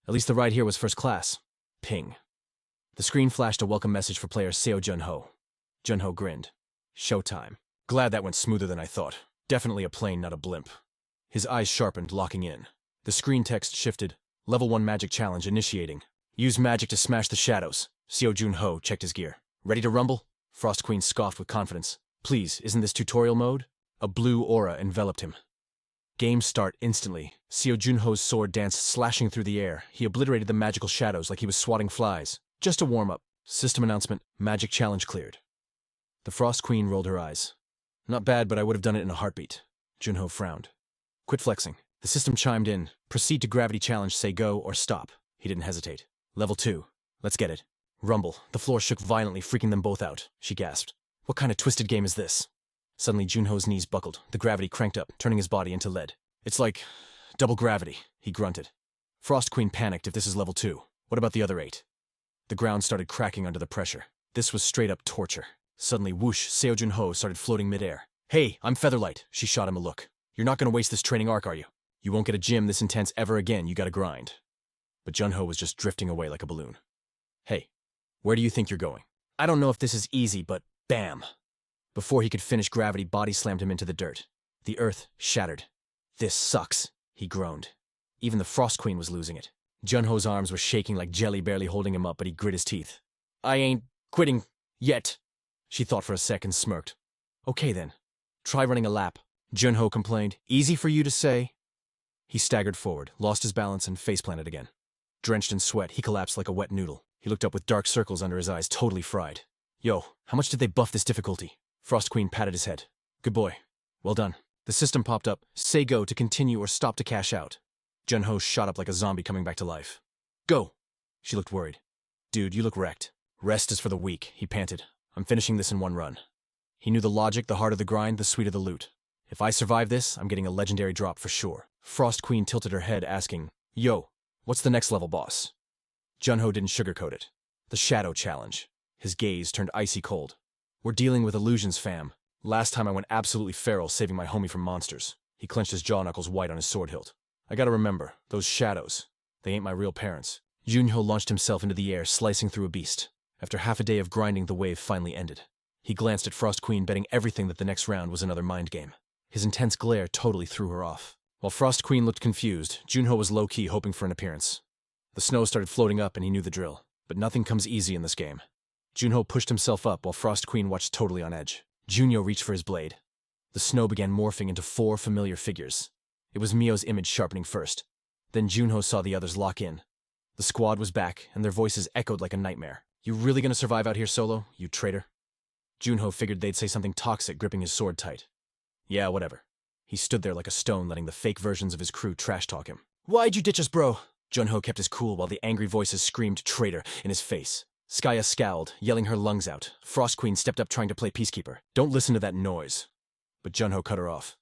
S1: At least the ride here was first class. Ping. The screen flashed a welcome message for player Seo Jun-ho. Jun-ho grinned. Showtime. Glad that went smoother than I thought. Definitely a plane, not a blimp. His eyes sharpened, locking in. The screen text shifted. Level 1 magic challenge initiating. Use magic to smash the shadows. Seo Jun-ho checked his gear. Ready to rumble? Frost Queen scoffed with confidence. Please, isn't this tutorial mode? A blue aura enveloped him. Game start instantly. Seo Jun-ho's sword danced, slashing through the air. He obliterated the magical shadows like he was swatting flies. Just a warm-up. System announcement. Magic challenge cleared. The Frost Queen rolled her eyes. Not bad, but I would have done it in a heartbeat. Jun-ho frowned. Quit flexing. The system chimed in. Proceed to gravity challenge, say go or stop. He didn't hesitate. Level 2. Let's get it. Rumble. The floor shook violently, freaking them both out. She gasped. What kind of twisted game is this? Suddenly, Jun-ho's knees buckled. The gravity cranked up, turning his body into lead. It's like double gravity, he grunted. Frost Queen panicked. If this is level 2, what about the other 8? The ground started cracking under the pressure. This was straight up torture. Suddenly, whoosh, Seo Jun-ho started floating midair. Hey, I'm Featherlight. She shot him a look. You're not going to waste this training arc, are you? You won't get a gym this intense ever again. You gotta grind. But Jun-ho was just drifting away like a balloon. Hey, where do you think you're going? I don't know if this is easy, but bam! Before he could finish, gravity body slammed him into the dirt. The earth shattered. This sucks, he groaned. Even the Frost Queen was losing it. Jun-ho's arms were shaking like jelly, barely holding him up, but he grit his teeth. I ain't quitting yet. She thought for a sec and smirked. Okay then, try running a lap. Jun-ho complained. Easy for you to say. He staggered forward, lost his balance, and face-planted again. Drenched in sweat, he collapsed like a wet noodle. He looked up with dark circles under his eyes, totally fried. Yo, how much did they buff this difficulty? Frost Queen patted his head. Good boy. Well done. The system popped up. Say go to continue or stop to cash out. Junho shot up like a zombie coming back to life. Go! She looked worried. Dude, you look wrecked. Rest is for the weak, he panted. I'm finishing this in one run. He knew the logic, the harder the grind, the sweeter the loot. If I survive this, I'm getting a legendary drop for sure. Frost Queen tilted her head, asking, Yo, what's the next level boss? Junho didn't sugarcoat it. The Shadow Challenge. His gaze turned icy cold. We're dealing with illusions, fam. Last time I went absolutely feral saving my homie from monsters. He clenched his jaw knuckles white on his sword hilt. I gotta remember, those shadows. They ain't my real parents. Junho launched himself into the air, slicing through a beast. After half a day of grinding, the wave finally ended. He glanced at Frost Queen, betting everything that the next round was another mind game. His intense glare totally threw her off. While Frost Queen looked confused, Junho was low-key hoping for an appearance. The snow started floating up and he knew the drill. But nothing comes easy in this game. Junho pushed himself up while Frost Queen watched totally on edge. Junho reached for his blade. The snow began morphing into 4 familiar figures. It was Mio's image sharpening first. Then Junho saw the others lock in. The squad was back, and their voices echoed like a nightmare. You really gonna survive out here solo, you traitor? Junho figured they'd say something toxic, gripping his sword tight. Yeah, whatever. He stood there like a stone, letting the fake versions of his crew trash-talk him. Why'd you ditch us, bro? Junho kept his cool while the angry voices screamed traitor in his face. Skaya scowled, yelling her lungs out. Frost Queen stepped up trying to play peacekeeper. Don't listen to that noise. But Junho cut her off.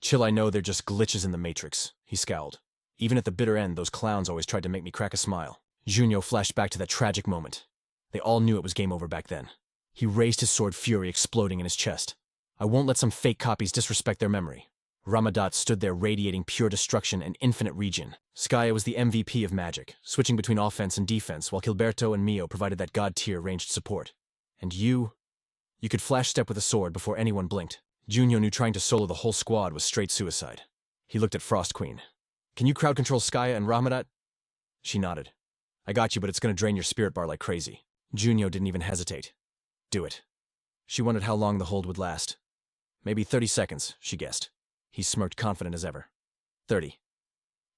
S1: Chill, I know they're just glitches in the Matrix, he scowled. Even at the bitter end, those clowns always tried to make me crack a smile. Junho flashed back to that tragic moment. They all knew it was game over back then. He raised his sword, fury exploding in his chest. I won't let some fake copies disrespect their memory. Ramadat stood there radiating pure destruction and infinite regen. Skaya was the MVP of magic, switching between offense and defense, while Gilberto and Mio provided that god-tier ranged support. And you could flash step with a sword before anyone blinked. Junho knew trying to solo the whole squad was straight suicide. He looked at Frost Queen. Can you crowd control Skaya and Ramadat? She nodded. I got you, but it's gonna drain your spirit bar like crazy. Junho didn't even hesitate. Do it. She wondered how long the hold would last. Maybe 30 seconds, she guessed. He smirked, confident as ever. 30.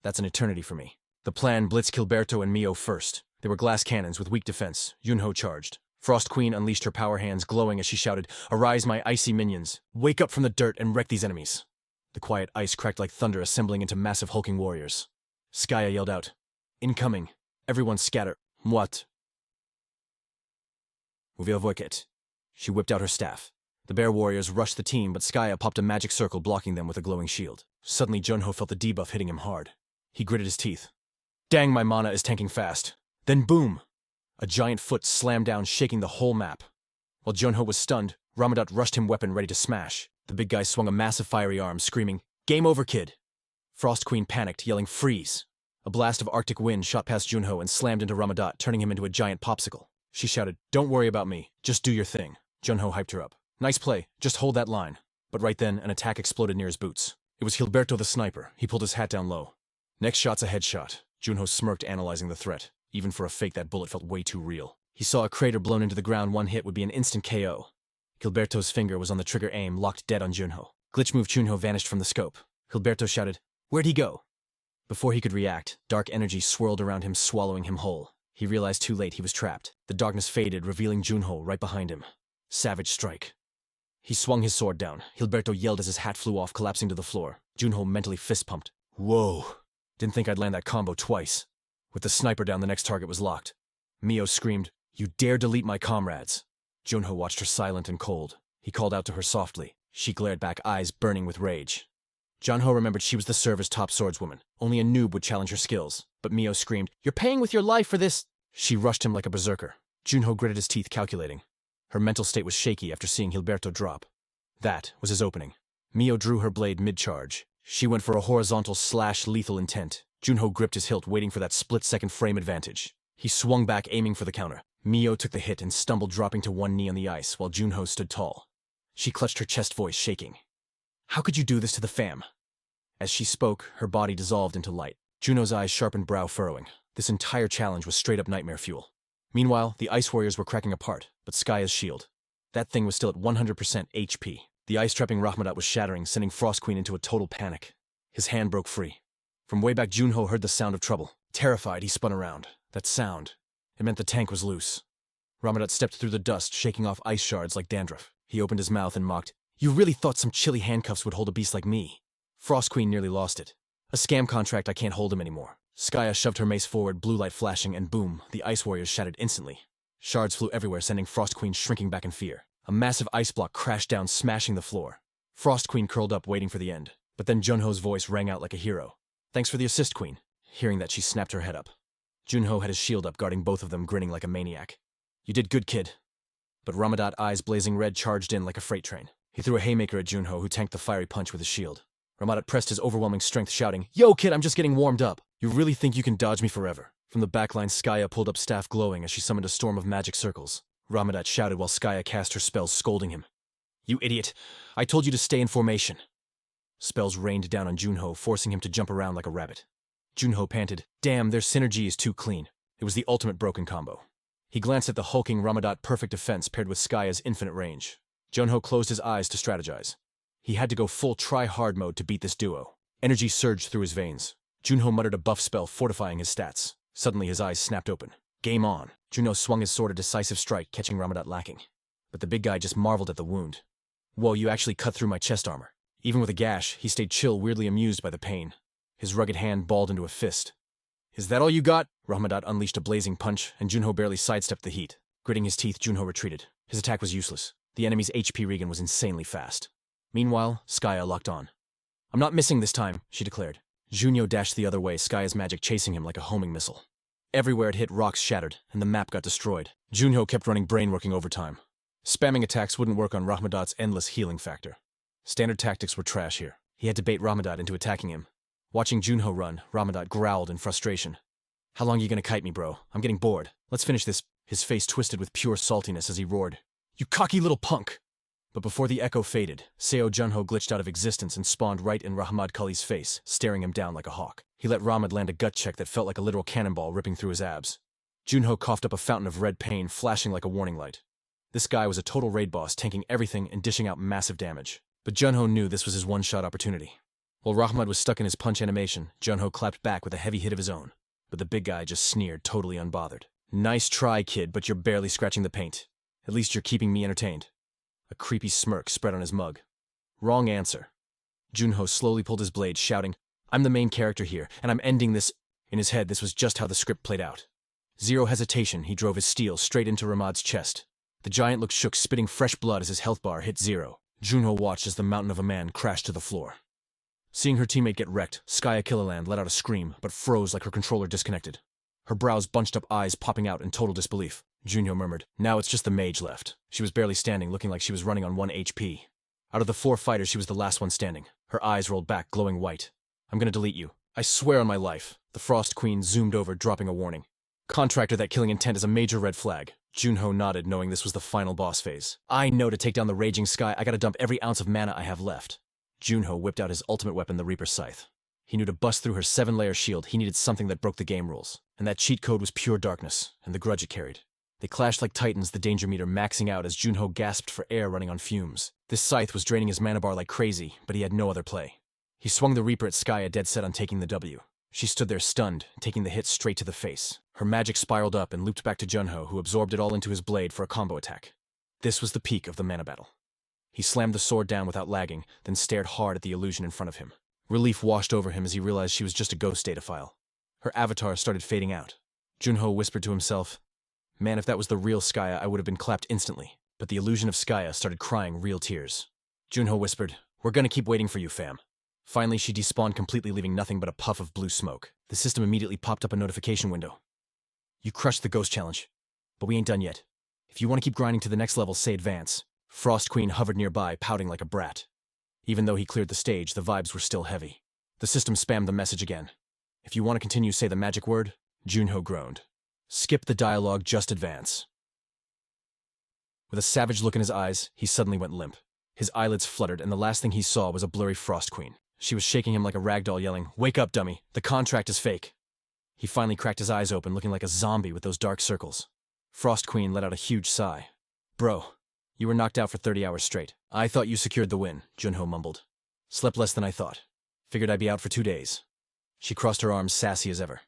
S1: That's an eternity for me. The plan blitzed Gilberto and Mio first. They were glass cannons with weak defense. Junho charged. Frost Queen unleashed her power hands, glowing as she shouted, Arise, my icy minions! Wake up from the dirt and wreck these enemies! The quiet ice cracked like thunder, assembling into massive hulking warriors. Skaya yelled out, Incoming! Everyone scatter! What? Uvilvoiket. She whipped out her staff. The bear warriors rushed the team, but Skaya popped a magic circle, blocking them with a glowing shield. Suddenly, Junho felt the debuff hitting him hard. He gritted his teeth. Dang, my mana is tanking fast. Then boom! A giant foot slammed down, shaking the whole map. While Junho was stunned, Ramadat rushed him, weapon ready to smash. The big guy swung a massive fiery arm, screaming, Game over, kid! Frost Queen panicked, yelling, Freeze! A blast of arctic wind shot past Junho and slammed into Ramadat, turning him into a giant popsicle. She shouted, Don't worry about me. Just do your thing. Junho hyped her up. Nice play. Just hold that line. But right then, an attack exploded near his boots. It was Gilberto the sniper. He pulled his hat down low. Next shot's a headshot. Junho smirked, analyzing the threat. Even for a fake, that bullet felt way too real. He saw a crater blown into the ground. One hit would be an instant KO. Gilberto's finger was on the trigger, aim, locked dead on Junho. Glitch move. Junho vanished from the scope. Gilberto shouted, Where'd he go? Before he could react, dark energy swirled around him, swallowing him whole. He realized too late he was trapped. The darkness faded, revealing Junho right behind him. Savage strike. He swung his sword down. Gilberto yelled as his hat flew off, collapsing to the floor. Junho mentally fist-pumped. Whoa. Didn't think I'd land that combo twice. With the sniper down, the next target was locked. Mio screamed, You dare delete my comrades. Junho watched her silent and cold. He called out to her softly. She glared back, eyes burning with rage. Junho remembered she was the server's top swordswoman. Only a noob would challenge her skills. But Mio screamed, You're paying with your life for this! She rushed him like a berserker. Junho gritted his teeth, calculating. Her mental state was shaky after seeing Gilberto drop. That was his opening. Mio drew her blade mid-charge. She went for a horizontal slash, lethal intent. Junho gripped his hilt, waiting for that split-second frame advantage. He swung back, aiming for the counter. Mio took the hit and stumbled, dropping to one knee on the ice, while Junho stood tall. She clutched her chest, voice shaking. How could you do this to the fam? As she spoke, her body dissolved into light. Juno's eyes sharpened, brow furrowing. This entire challenge was straight-up nightmare fuel. Meanwhile, the ice warriors were cracking apart, but Skaya's shield. That thing was still at 100% HP. The ice-trapping Rahmadat was shattering, sending Frost Queen into a total panic. His hand broke free. From way back, Junho heard the sound of trouble. Terrified, he spun around. That sound. It meant the tank was loose. Ramadat stepped through the dust, shaking off ice shards like dandruff. He opened his mouth and mocked, "You really thought some chilly handcuffs would hold a beast like me?" Frost Queen nearly lost it. "A scam contract, I can't hold him anymore." Skaya shoved her mace forward, blue light flashing, and boom, the ice warriors shattered instantly. Shards flew everywhere, sending Frost Queen shrinking back in fear. A massive ice block crashed down, smashing the floor. Frost Queen curled up, waiting for the end. But then Junho's voice rang out like a hero. "Thanks for the assist, Queen." Hearing that, she snapped her head up. Junho had his shield up, guarding both of them, grinning like a maniac. "You did good, kid." But Ramadat, eyes blazing red, charged in like a freight train. He threw a haymaker at Junho, who tanked the fiery punch with his shield. Ramadat pressed his overwhelming strength, shouting, "Yo, kid, I'm just getting warmed up. You really think you can dodge me forever?" From the backline, Skaya pulled up, staff glowing as she summoned a storm of magic circles. Ramadat shouted while Skaya cast her spells, scolding him. "You idiot! I told you to stay in formation." Spells rained down on Junho, forcing him to jump around like a rabbit. Junho panted, "Damn, their synergy is too clean." It was the ultimate broken combo. He glanced at the hulking Ramadat perfect defense paired with Skaya's infinite range. Junho closed his eyes to strategize. He had to go full try-hard mode to beat this duo. Energy surged through his veins. Junho muttered a buff spell, fortifying his stats. Suddenly his eyes snapped open. Game on. Junho swung his sword, a decisive strike, catching Ramadat lacking. But the big guy just marveled at the wound. "Whoa, you actually cut through my chest armor." Even with a gash, he stayed chill, weirdly amused by the pain. His rugged hand balled into a fist. "Is that all you got?" Ramadat unleashed a blazing punch, and Junho barely sidestepped the heat. Gritting his teeth, Junho retreated. His attack was useless. The enemy's HP regen was insanely fast. Meanwhile, Skaya locked on. "I'm not missing this time," she declared. Junho dashed the other way, Skaya's magic chasing him like a homing missile. Everywhere it hit, rocks shattered, and the map got destroyed. Junho kept running, brain working overtime. Spamming attacks wouldn't work on Ramadat's endless healing factor. Standard tactics were trash here. He had to bait Ramadat into attacking him. Watching Junho run, Ramadat growled in frustration. "How long you gonna kite me, bro? I'm getting bored. Let's finish this." His face twisted with pure saltiness as he roared, "You cocky little punk!" But before the echo faded, Seo Junho glitched out of existence and spawned right in Rahmad Kali's face, staring him down like a hawk. He let Rahmad land a gut check that felt like a literal cannonball ripping through his abs. Junho coughed up a fountain of red pain, flashing like a warning light. This guy was a total raid boss, tanking everything and dishing out massive damage. But Junho knew this was his one-shot opportunity. While Rahmad was stuck in his punch animation, Junho clapped back with a heavy hit of his own. But the big guy just sneered, totally unbothered. "Nice try, kid, but you're barely scratching the paint. At least you're keeping me entertained." A creepy smirk spread on his mug. "Wrong answer." Junho slowly pulled his blade, shouting, "I'm the main character here, and I'm ending this." In his head, this was just how the script played out. Zero hesitation, he drove his steel straight into Ramad's chest. The giant looked shook, spitting fresh blood as his health bar hit zero. Junho watched as the mountain of a man crashed to the floor. Seeing her teammate get wrecked, Skaya Killerland let out a scream, but froze like her controller disconnected. Her brows bunched up, eyes popping out in total disbelief. Junho murmured, "Now it's just the mage left." She was barely standing, looking like she was running on 1 HP. Out of the 4 fighters, she was the last one standing. Her eyes rolled back, glowing white. "I'm gonna delete you. I swear on my life." The Frost Queen zoomed over, dropping a warning. "Contractor, that killing intent is a major red flag." Junho nodded, knowing this was the final boss phase. "I know to take down the Raging Sky, I gotta dump every ounce of mana I have left." Junho whipped out his ultimate weapon, the Reaper's Scythe. He knew to bust through her 7-layer shield, he needed something that broke the game rules. And that cheat code was pure darkness, and the grudge it carried. They clashed like titans, the danger meter maxing out as Junho gasped for air, running on fumes. This scythe was draining his mana bar like crazy, but he had no other play. He swung the Reaper at Skaya, dead set on taking the W. She stood there stunned, taking the hit straight to the face. Her magic spiraled up and looped back to Junho, who absorbed it all into his blade for a combo attack. This was the peak of the mana battle. He slammed the sword down without lagging, then stared hard at the illusion in front of him. Relief washed over him as he realized she was just a ghost data file. Her avatar started fading out. Junho whispered to himself, "Man, if that was the real Skaya, I would have been clapped instantly." But the illusion of Skaya started crying real tears. Junho whispered, "We're gonna keep waiting for you, fam." Finally, she despawned completely, leaving nothing but a puff of blue smoke. The system immediately popped up a notification window. "You crushed the ghost challenge, but we ain't done yet. If you want to keep grinding to the next level, say advance." Frost Queen hovered nearby, pouting like a brat. Even though he cleared the stage, the vibes were still heavy. The system spammed the message again. "If you want to continue, say the magic word." Junho groaned. "Skip the dialogue, just advance." With a savage look in his eyes, he suddenly went limp. His eyelids fluttered, and the last thing he saw was a blurry Frost Queen. She was shaking him like a rag doll, yelling, "Wake up, dummy. The contract is fake." He finally cracked his eyes open, looking like a zombie with those dark circles. Frost Queen let out a huge sigh. "Bro, you were knocked out for 30 hours straight." "I thought you secured the win," Junho mumbled. "Slept less than I thought. Figured I'd be out for 2 days." She crossed her arms, sassy as ever.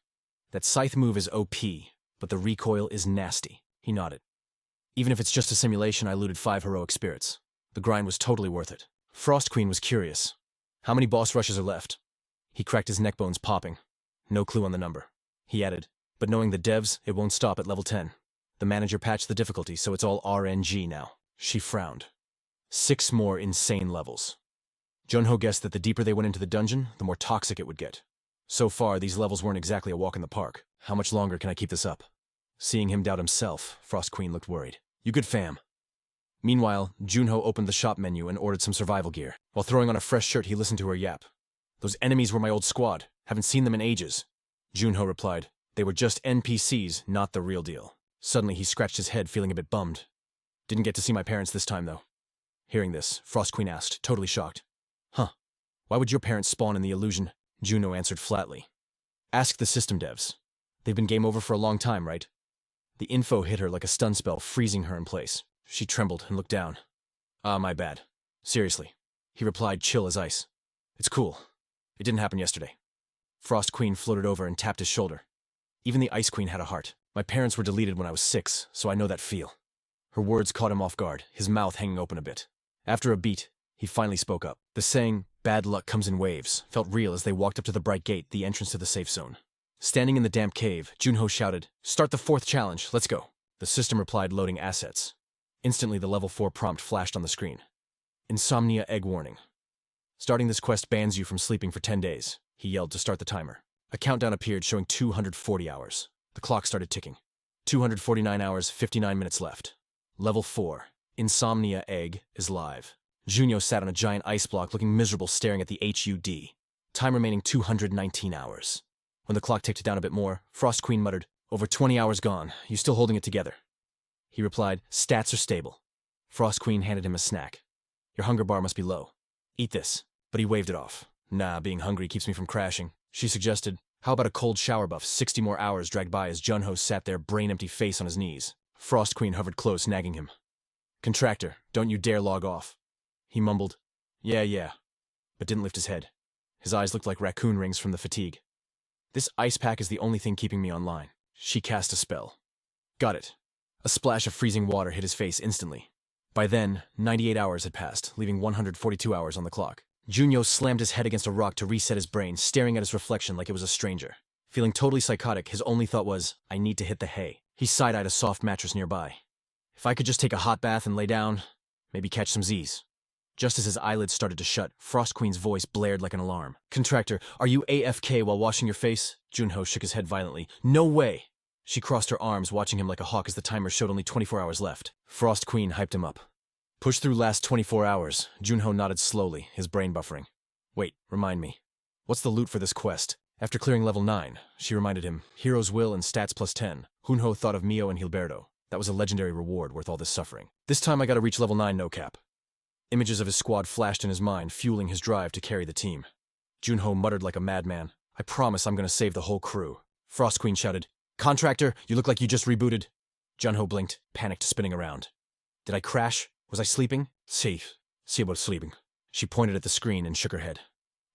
S1: "That scythe move is OP. but the recoil is nasty. He nodded. Even if it's just a simulation, I looted 5 heroic spirits. The grind was totally worth it. Frost Queen was curious. How many boss rushes are left? He cracked his neck bones popping. No clue on the number. He added, but knowing the devs, it won't stop at level 10. The manager patched the difficulty, so it's all RNG now. She frowned. 6 more insane levels. Junho guessed that the deeper they went into the dungeon, the more toxic it would get. So far, these levels weren't exactly a walk in the park. How much longer can I keep this up? Seeing him doubt himself, Frost Queen looked worried. You good, fam? Meanwhile, Junho opened the shop menu and ordered some survival gear. While throwing on a fresh shirt, he listened to her yap. Those enemies were my old squad. Haven't seen them in ages. Junho replied, they were just NPCs, not the real deal. Suddenly, he scratched his head, feeling a bit bummed. Didn't get to see my parents this time, though. Hearing this, Frost Queen asked, totally shocked. Huh. Why would your parents spawn in the illusion? Junho answered flatly. Ask the system devs. They've been game over for a long time, right? The info hit her like a stun spell, freezing her in place. She trembled and looked down. My bad. Seriously. He replied, chill as ice. It's cool. It didn't happen yesterday. Frost Queen floated over and tapped his shoulder. Even the Ice Queen had a heart. My parents were deleted when I was 6, so I know that feel. Her words caught him off guard, his mouth hanging open a bit. After a beat, he finally spoke up. The saying, bad luck comes in waves, felt real as they walked up to the bright gate, the entrance to the safe zone. Standing in the damp cave, Junho shouted, start the 4th challenge, let's go. The system replied, loading assets. Instantly, the level 4 prompt flashed on the screen. Insomnia egg warning. Starting this quest bans you from sleeping for 10 days, he yelled to start the timer. A countdown appeared showing 240 hours. The clock started ticking. 249 hours, 59 minutes left. Level 4. Insomnia egg is live. Junho sat on a giant ice block looking miserable, staring at the HUD. Time remaining 219 hours. When the clock ticked down a bit more, Frost Queen muttered, over 20 hours gone, you still holding it together? He replied, stats are stable. Frost Queen handed him a snack. Your hunger bar must be low. Eat this. But he waved it off. Nah, being hungry keeps me from crashing. She suggested, how about a cold shower buff? 60 more hours dragged by as Junho sat there, brain-empty face on his knees. Frost Queen hovered close, nagging him. Contractor, don't you dare log off. He mumbled, yeah, but didn't lift his head. His eyes looked like raccoon rings from the fatigue. This ice pack is the only thing keeping me online. She cast a spell. Got it. A splash of freezing water hit his face instantly. By then, 98 hours had passed, leaving 142 hours on the clock. Junho slammed his head against a rock to reset his brain, staring at his reflection like it was a stranger. Feeling totally psychotic, his only thought was, I need to hit the hay. He side-eyed a soft mattress nearby. If I could just take a hot bath and lay down, maybe catch some Z's. Just as his eyelids started to shut, Frost Queen's voice blared like an alarm. Contractor, are you AFK while washing your face? Junho shook his head violently. No way! She crossed her arms, watching him like a hawk as the timer showed only 24 hours left. Frost Queen hyped him up. Push through last 24 hours. Junho nodded slowly, his brain buffering. Wait, remind me. What's the loot for this quest? After clearing level 9, she reminded him, Hero's Will and stats plus 10. Junho thought of Mio and Hilberto. That was a legendary reward worth all this suffering. This time I gotta reach level 9 no cap. Images of his squad flashed in his mind, fueling his drive to carry the team. Junho muttered like a madman. I promise I'm gonna save the whole crew. Frost Queen shouted, Contractor, you look like you just rebooted. Junho blinked, panicked, spinning around. Did I crash? Was I sleeping? Safe. See about sleeping. She pointed at the screen and shook her head.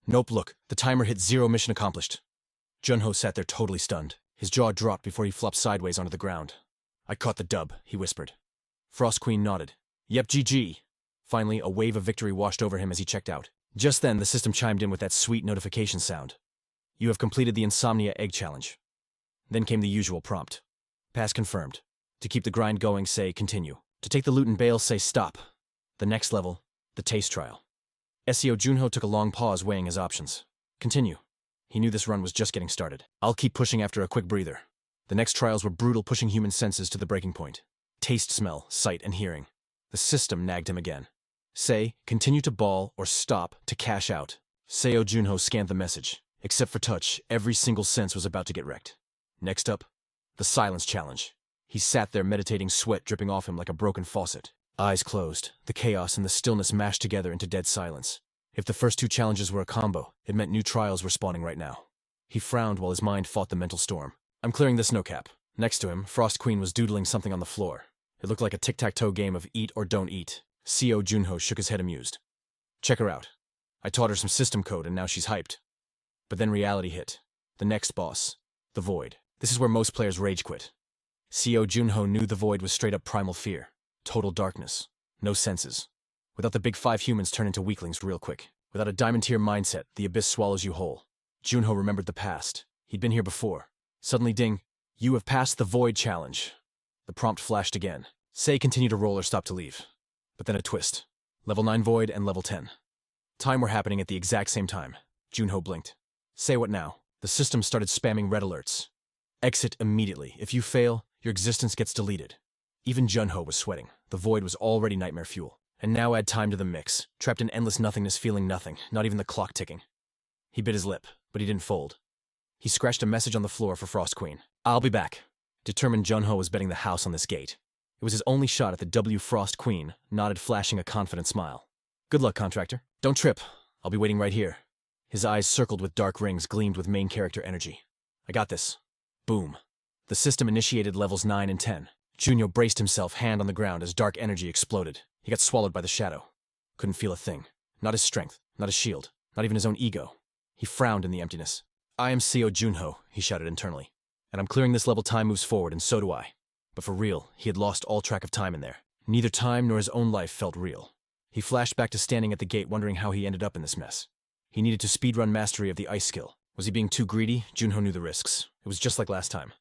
S1: Nope, look, the timer hit 0, mission accomplished. Junho sat there totally stunned. His jaw dropped before he flopped sideways onto the ground. I caught the dub, he whispered. Frost Queen nodded. Yep, GG. Finally, a wave of victory washed over him as he checked out. Just then, the system chimed in with that sweet notification sound. You have completed the Insomnia Egg Challenge. Then came the usual prompt. Pass confirmed. To keep the grind going, say continue. To take the loot and bail, say stop. The next level, the taste trial. SEO Junho took a long pause, weighing his options. Continue. He knew this run was just getting started. I'll keep pushing after a quick breather. The next trials were brutal, pushing human senses to the breaking point. Taste, smell, sight, and hearing. The system nagged him again. Say, continue to ball, or stop to cash out. SEO Junho scanned the message. Except for touch, every single sense was about to get wrecked. Next up, the silence challenge. He sat there meditating, sweat dripping off him like a broken faucet. Eyes closed, the chaos and the stillness mashed together into dead silence. If the first 2 challenges were a combo, it meant new trials were spawning right now. He frowned while his mind fought the mental storm. I'm clearing this no cap. Next to him, Frost Queen was doodling something on the floor. It looked like a tic-tac-toe game of eat or don't eat. CO Junho shook his head amused. Check her out. I taught her some system code and now she's hyped. But then reality hit. The next boss. The Void. This is where most players rage quit. CO Junho knew the void was straight up primal fear. Total darkness. No senses. Without the big five, humans turn into weaklings real quick. Without a diamond tier mindset, the abyss swallows you whole. Junho remembered the past. He'd been here before. Suddenly ding. You have passed the void challenge. The prompt flashed again. Say continue to roll or stop to leave. But then a twist. Level 9 void and level 10. Time were happening at the exact same time. Junho blinked. Say what now? The system started spamming red alerts. Exit immediately. If you fail, your existence gets deleted. Even Junho was sweating. The void was already nightmare fuel. And now add time to the mix. Trapped in endless nothingness, feeling nothing, not even the clock ticking. He bit his lip, but he didn't fold. He scratched a message on the floor for Frost Queen. I'll be back. Determined, Junho was betting the house on this gate. It was his only shot at the W. Frost Queen, nodded, flashing a confident smile. Good luck, contractor. Don't trip. I'll be waiting right here. His eyes circled with dark rings, gleamed with main character energy. I got this. Boom. The system initiated levels 9 and 10. Junho braced himself, hand on the ground, as dark energy exploded. He got swallowed by the shadow. Couldn't feel a thing. Not his strength, not his shield, not even his own ego. He frowned in the emptiness. I am CO Junho, he shouted internally. And I'm clearing this level. Time moves forward, and so do I. But for real, he had lost all track of time in there. Neither time nor his own life felt real. He flashed back to standing at the gate, wondering how he ended up in this mess. He needed to speedrun mastery of the ice skill. Was he being too greedy? Junho knew the risks. It was just like last time.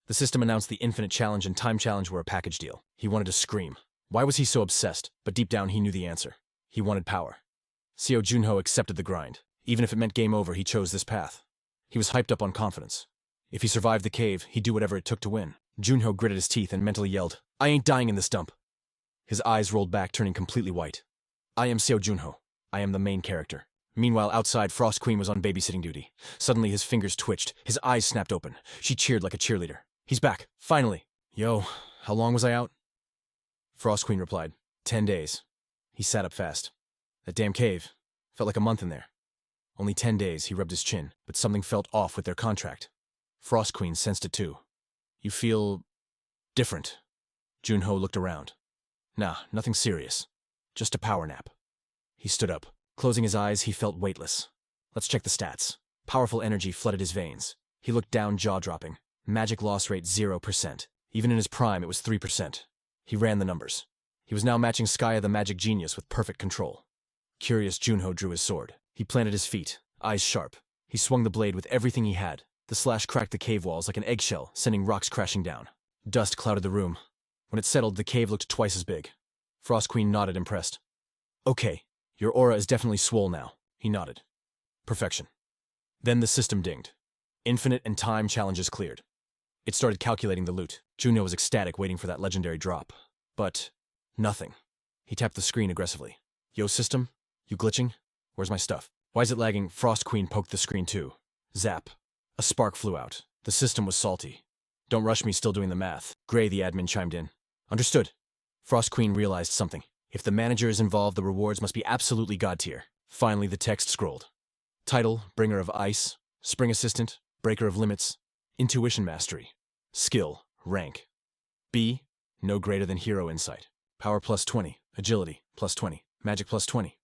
S1: The system announced the infinite challenge and time challenge were a package deal. He wanted to scream. Why was he so obsessed? But deep down he knew the answer. He wanted power. CO Junho accepted the grind. Even if it meant game over, he chose this path. He was hyped up on confidence. If he survived the cave, he'd do whatever it took to win. Junho gritted his teeth and mentally yelled, I ain't dying in this dump. His eyes rolled back, turning completely white. I am CO Junho. I am the main character. Meanwhile, outside, Frost Queen was on babysitting duty. Suddenly, his fingers twitched. His eyes snapped open. She cheered like a cheerleader. He's back. Finally. Yo, how long was I out? Frost Queen replied, 10 days. He sat up fast. That damn cave. Felt like a month in there. Only 10 days, he rubbed his chin, but something felt off with their contract. Frost Queen sensed it too. You feel different. Junho looked around. Nah, nothing serious. Just a power nap. He stood up. Closing his eyes, he felt weightless. Let's check the stats. Powerful energy flooded his veins. He looked down, jaw-dropping. Magic loss rate 0%. Even in his prime, it was 3%. He ran the numbers. He was now matching Skya the magic genius with perfect control. Curious, Junho drew his sword. He planted his feet, eyes sharp. He swung the blade with everything he had. The slash cracked the cave walls like an eggshell, sending rocks crashing down. Dust clouded the room. When it settled, the cave looked twice as big. Frost Queen nodded, impressed. Okay, your aura is definitely swole now. He nodded. Perfection. Then the system dinged. Infinite and time challenges cleared. It started calculating the loot. Junho was ecstatic, waiting for that legendary drop. But nothing. He tapped the screen aggressively. Yo, system? You glitching? Where's my stuff? Why is it lagging? Frost Queen poked the screen too. Zap. A spark flew out. The system was salty. Don't rush me, still doing the math. Gray, the admin, chimed in. Understood. Frost Queen realized something. If the manager is involved, the rewards must be absolutely god tier. Finally, the text scrolled. Title, Bringer of Ice. Spring Assistant, Breaker of Limits. Intuition Mastery. Skill, Rank. B, no greater than Hero Insight. Power plus 20. Agility plus 20. Magic plus 20.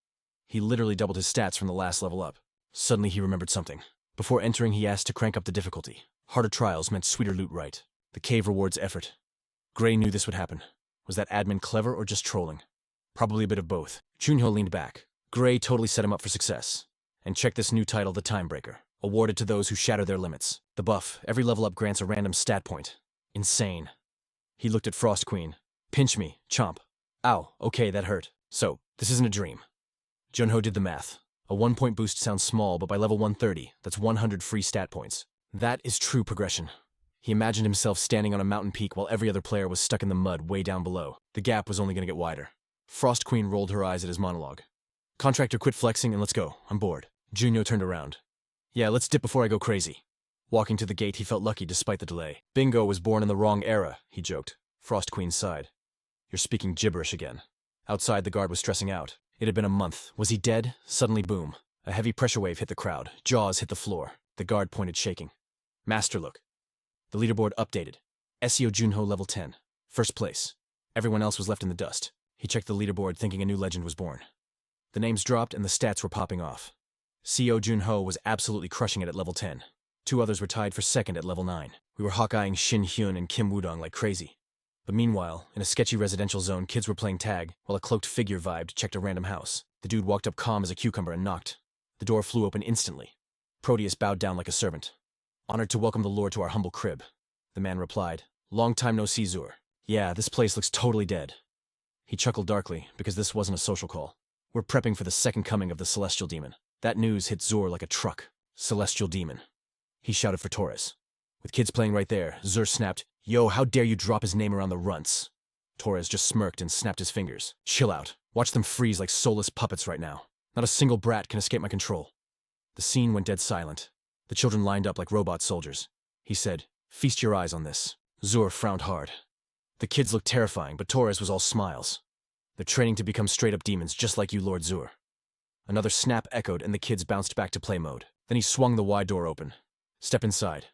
S1: He literally doubled his stats from the last level up. Suddenly he remembered something. Before entering, he asked to crank up the difficulty. Harder trials meant sweeter loot, right? The cave rewards effort. Gray knew this would happen. Was that admin clever or just trolling? Probably a bit of both. Junho leaned back. Gray totally set him up for success. And check this new title, the Timebreaker. Awarded to those who shatter their limits. The buff, every level up grants a random stat point. Insane. He looked at Frost Queen. Pinch me, chomp. Ow, okay, that hurt. So, this isn't a dream. Junho did the math. A 1-point boost sounds small, but by level 130, that's 100 free stat points. That is true progression. He imagined himself standing on a mountain peak while every other player was stuck in the mud way down below. The gap was only going to get wider. Frost Queen rolled her eyes at his monologue. Contractor, quit flexing and let's go. I'm bored. Junho turned around. Yeah, let's dip before I go crazy. Walking to the gate, he felt lucky despite the delay. Bingo was born in the wrong era, he joked. Frost Queen sighed. You're speaking gibberish again. Outside, the guard was stressing out. It had been a month. Was he dead? Suddenly, boom. A heavy pressure wave hit the crowd. Jaws hit the floor. The guard pointed, shaking. Master look. The leaderboard updated. SEO Junho level 10. First place. Everyone else was left in the dust. He checked the leaderboard, thinking a new legend was born. The names dropped and the stats were popping off. CO Junho was absolutely crushing it at level 10. 2 others were tied for second at level 9. We were hawk-eyeing Shin Hyun and Kim Wudong like crazy. But meanwhile, in a sketchy residential zone, kids were playing tag, while a cloaked figure vibed checked a random house. The dude walked up calm as a cucumber and knocked. The door flew open instantly. Proteus bowed down like a servant. "Honored to welcome the Lord to our humble crib." The man replied, "Long time no see, Zur. Yeah, this place looks totally dead." He chuckled darkly, because this wasn't a social call. "We're prepping for the second coming of the Celestial Demon." That news hit Zur like a truck. Celestial Demon. He shouted for Torres. With kids playing right there, Zur snapped, "Yo, how dare you drop his name around the runts?" Torres just smirked and snapped his fingers. "Chill out. Watch them freeze like soulless puppets right now. Not a single brat can escape my control." The scene went dead silent. The children lined up like robot soldiers. He said, "Feast your eyes on this." Zur frowned hard. The kids looked terrifying, but Torres was all smiles. "They're training to become straight-up demons, just like you, Lord Zur." Another snap echoed, and the kids bounced back to play mode. Then he swung the wide door open. "Step inside."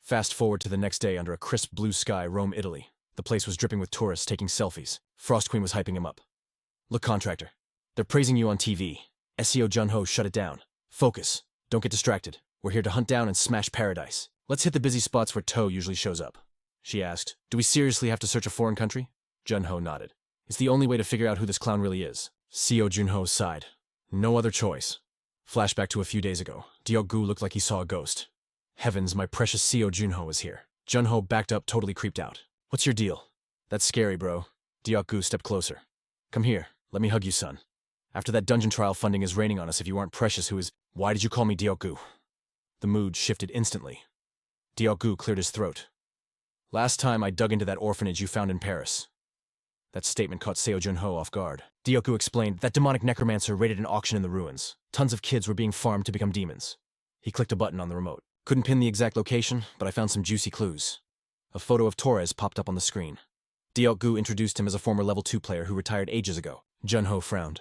S1: Fast forward to the next day under a crisp blue sky, Rome, Italy. The place was dripping with tourists taking selfies. Frost Queen was hyping him up. "Look, contractor. They're praising you on TV. SEO Junho shut it down. Focus. Don't get distracted. We're here to hunt down and smash paradise. Let's hit the busy spots where Toe usually shows up." She asked, "Do we seriously have to search a foreign country?" Junho nodded. "It's the only way to figure out who this clown really is." CEO Junho sighed. "No other choice." Flashback to a few days ago. Diok-gu looked like he saw a ghost. "Heavens, my precious CEO Junho is here." Junho backed up, totally creeped out. "What's your deal?" "That's scary, bro." Diok-gu stepped closer. "Come here, let me hug you, son. After that dungeon trial, funding is raining on us if you aren't precious. Who is— Why did you call me Diok-gu?" The mood shifted instantly. Diok-gu cleared his throat. "Last time I dug into that orphanage you found in Paris." That statement caught Seo Junho off guard. Diok-gu explained that demonic necromancer raided an auction in the ruins. Tons of kids were being farmed to become demons. He clicked a button on the remote. Couldn't pin the exact location, but I found some juicy clues. A photo of Torres popped up on the screen. Diok-gu introduced him as a former level 2 player who retired ages ago. Junho frowned.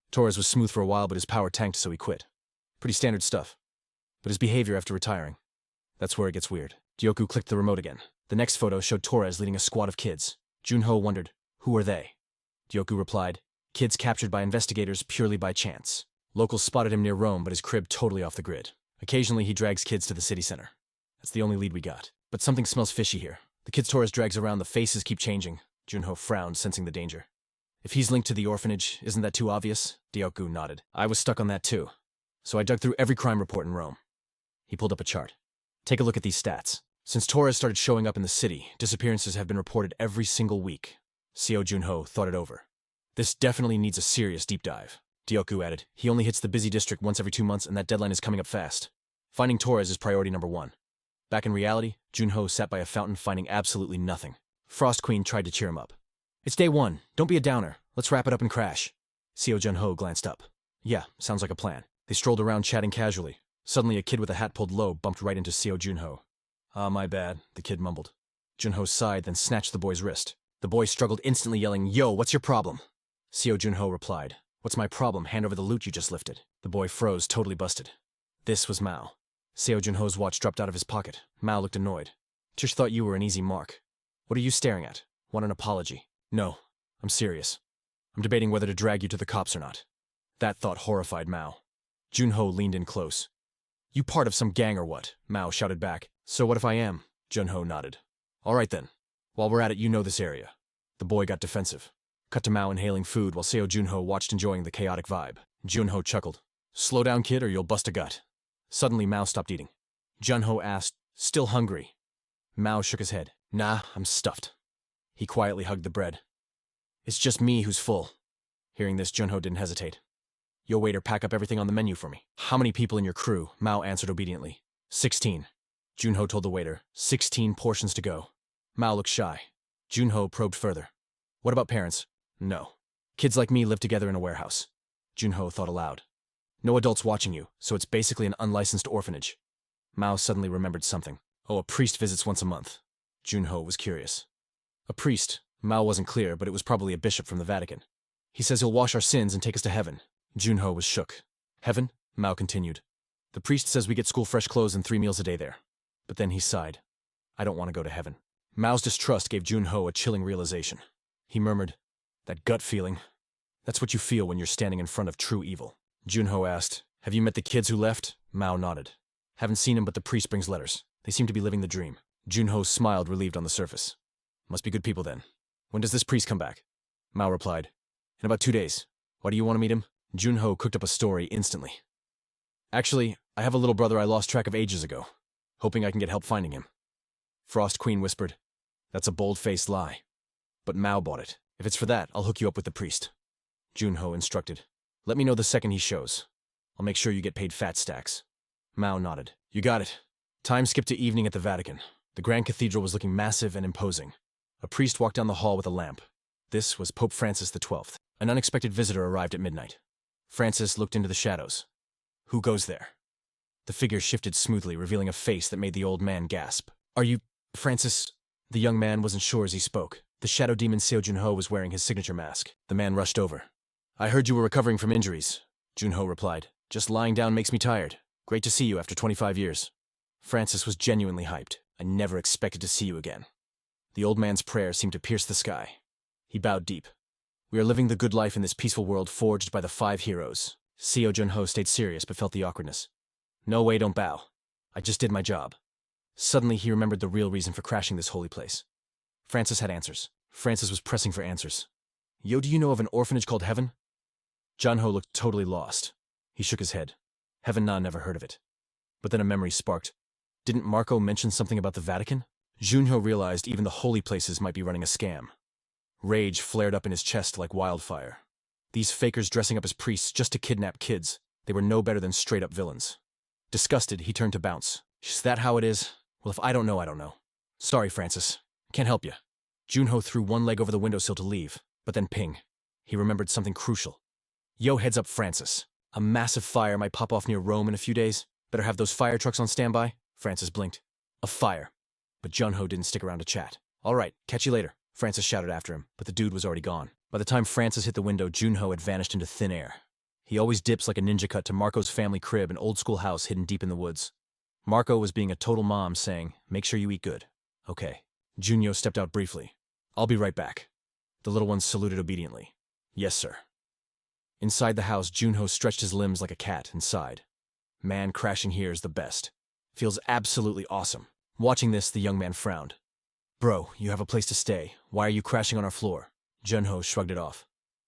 S1: Torres was smooth for a while, but his power tanked, so he quit. Pretty standard stuff. But his behavior after retiring. That's where it gets weird. Diok-gu clicked the remote again. The next photo showed Torres leading a squad of kids. Junho wondered, who are they? Diok-gu replied, kids captured by investigators purely by chance. Locals spotted him near Rome, but his crib totally off the grid. Occasionally he drags kids to the city center. That's the only lead we got. But something smells fishy here. The kids Torres drags around, the faces keep changing. Junho frowned, sensing the danger. If he's linked to the orphanage, isn't that too obvious? Diok-gu nodded. I was stuck on that too. So I dug through every crime report in Rome. He pulled up a chart. Take a look at these stats. Since Torres started showing up in the city, disappearances have been reported every single week. Seo Junho thought it over. This definitely needs a serious deep dive. Diok-gu added, he only hits the busy district once every 2 months, and that deadline is coming up fast. Finding Torres is priority number 1. Back in reality, Junho sat by a fountain finding absolutely nothing. Frost Queen tried to cheer him up. It's day 1. Don't be a downer. Let's wrap it up and crash. Seo Junho glanced up. Yeah, sounds like a plan. They strolled around chatting casually. Suddenly a kid with a hat pulled low bumped right into Seo Junho. Ah, my bad, the kid mumbled. Junho sighed, then snatched the boy's wrist. The boy struggled, instantly yelling, Yo, what's your problem? Seo Junho replied, What's my problem? Hand over the loot you just lifted. The boy froze, totally busted. This was Mao. Seo Junho's watch dropped out of his pocket. Mao looked annoyed. Tish thought you were an easy mark. What are you staring at? Want an apology? No, I'm serious. I'm debating whether to drag you to the cops or not. That thought horrified Mao. Junho leaned in close. You part of some gang or what? Mao shouted back. So what if I am? Junho nodded. All right then. While we're at it, you know this area. The boy got defensive. Cut to Mao inhaling food while Seo Junho watched, enjoying the chaotic vibe. Junho chuckled. Slow down, kid, or you'll bust a gut. Suddenly, Mao stopped eating. Junho asked, Still hungry? Mao shook his head. Nah, I'm stuffed. He quietly hugged the bread. It's just me who's full. Hearing this, Junho didn't hesitate. Yo, waiter, pack up everything on the menu for me. How many people in your crew? Mao answered obediently. 16. Junho told the waiter. 16 portions to go. Mao looked shy. Junho probed further. What about parents? No. Kids like me live together in a warehouse. Junho thought aloud. No adults watching you, so it's basically an unlicensed orphanage. Mao suddenly remembered something. Oh, a priest visits once a month. Junho was curious. A priest? Mao wasn't clear, but it was probably a bishop from the Vatican. He says he'll wash our sins and take us to heaven. Junho was shook. Heaven? Mao continued. The priest says we get school fresh clothes and 3 meals a day there. But then he sighed. I don't want to go to heaven. Mao's distrust gave Junho a chilling realization. He murmured, That gut feeling. That's what you feel when you're standing in front of true evil. Junho asked, Have you met the kids who left? Mao nodded. Haven't seen him, but the priest brings letters. They seem to be living the dream. Junho smiled, relieved on the surface. Must be good people then. When does this priest come back? Mao replied. In about 2 days. Why do you want to meet him? Junho cooked up a story instantly. Actually, I have a little brother I lost track of ages ago. Hoping I can get help finding him. Frost Queen whispered. That's a bold-faced lie. But Mao bought it. If it's for that, I'll hook you up with the priest. Junho instructed. Let me know the second he shows. I'll make sure you get paid fat stacks. Mao nodded. You got it. Time skipped to evening at the Vatican. The Grand Cathedral was looking massive and imposing. A priest walked down the hall with a lamp. This was Pope Francis XII. An unexpected visitor arrived at midnight. Francis looked into the shadows. Who goes there? The figure shifted smoothly, revealing a face that made the old man gasp. Are you, Francis? The young man wasn't sure as he spoke. The shadow demon Seo Junho was wearing his signature mask. The man rushed over. I heard you were recovering from injuries, Junho replied. Just lying down makes me tired. Great to see you after 25 years. Francis was genuinely hyped. I never expected to see you again. The old man's prayer seemed to pierce the sky. He bowed deep. We are living the good life in this peaceful world forged by the 5 heroes. Seo Junho stayed serious but felt the awkwardness. No way, don't bow. I just did my job. Suddenly he remembered the real reason for crashing this holy place. Francis had answers. Francis was pressing for answers. Yo, do you know of an orphanage called Heaven? Junho looked totally lost. He shook his head. Heaven, nah, never heard of it. But then a memory sparked. Didn't Marco mention something about the Vatican? Junho realized even the holy places might be running a scam. Rage flared up in his chest like wildfire. These fakers dressing up as priests just to kidnap kids, they were no better than straight-up villains. Disgusted, he turned to Bounce. Is that how it is? Well, if I don't know, I don't know. Sorry, Francis. Can't help you. Junho threw one leg over the windowsill to leave, but then ping. He remembered something crucial. Yo, heads up, Francis. A massive fire might pop off near Rome in a few days. Better have those fire trucks on standby. Francis blinked. A fire. But Junho didn't stick around to chat. All right, catch you later, Francis shouted after him, but the dude was already gone. By the time Francis hit the window, Junho had vanished into thin air. He always dips like a ninja cut to Marco's family crib, an old-school house hidden deep in the woods. Marco was being a total mom, saying, make sure you eat good. Okay. Junho stepped out briefly. I'll be right back. The little ones saluted obediently. Yes, sir. Inside the house, Junho stretched his limbs like a cat and sighed. Man, crashing here is the best. Feels absolutely awesome. Watching this, the young man frowned. Bro, you have a place to stay. Why are you crashing on our floor? Junho shrugged it off.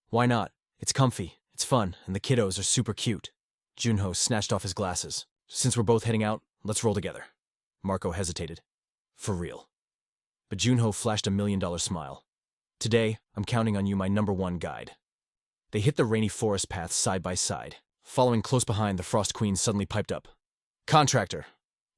S1: Why not? It's comfy, it's fun, and the kiddos are super cute. Junho snatched off his glasses. Since we're both heading out, let's roll together. Marco hesitated. For real. But Junho flashed $1 million smile. Today, I'm counting on you, my #1 guide. They hit the rainy forest path side by side. Following close behind, the Frost Queen suddenly piped up. Contractor!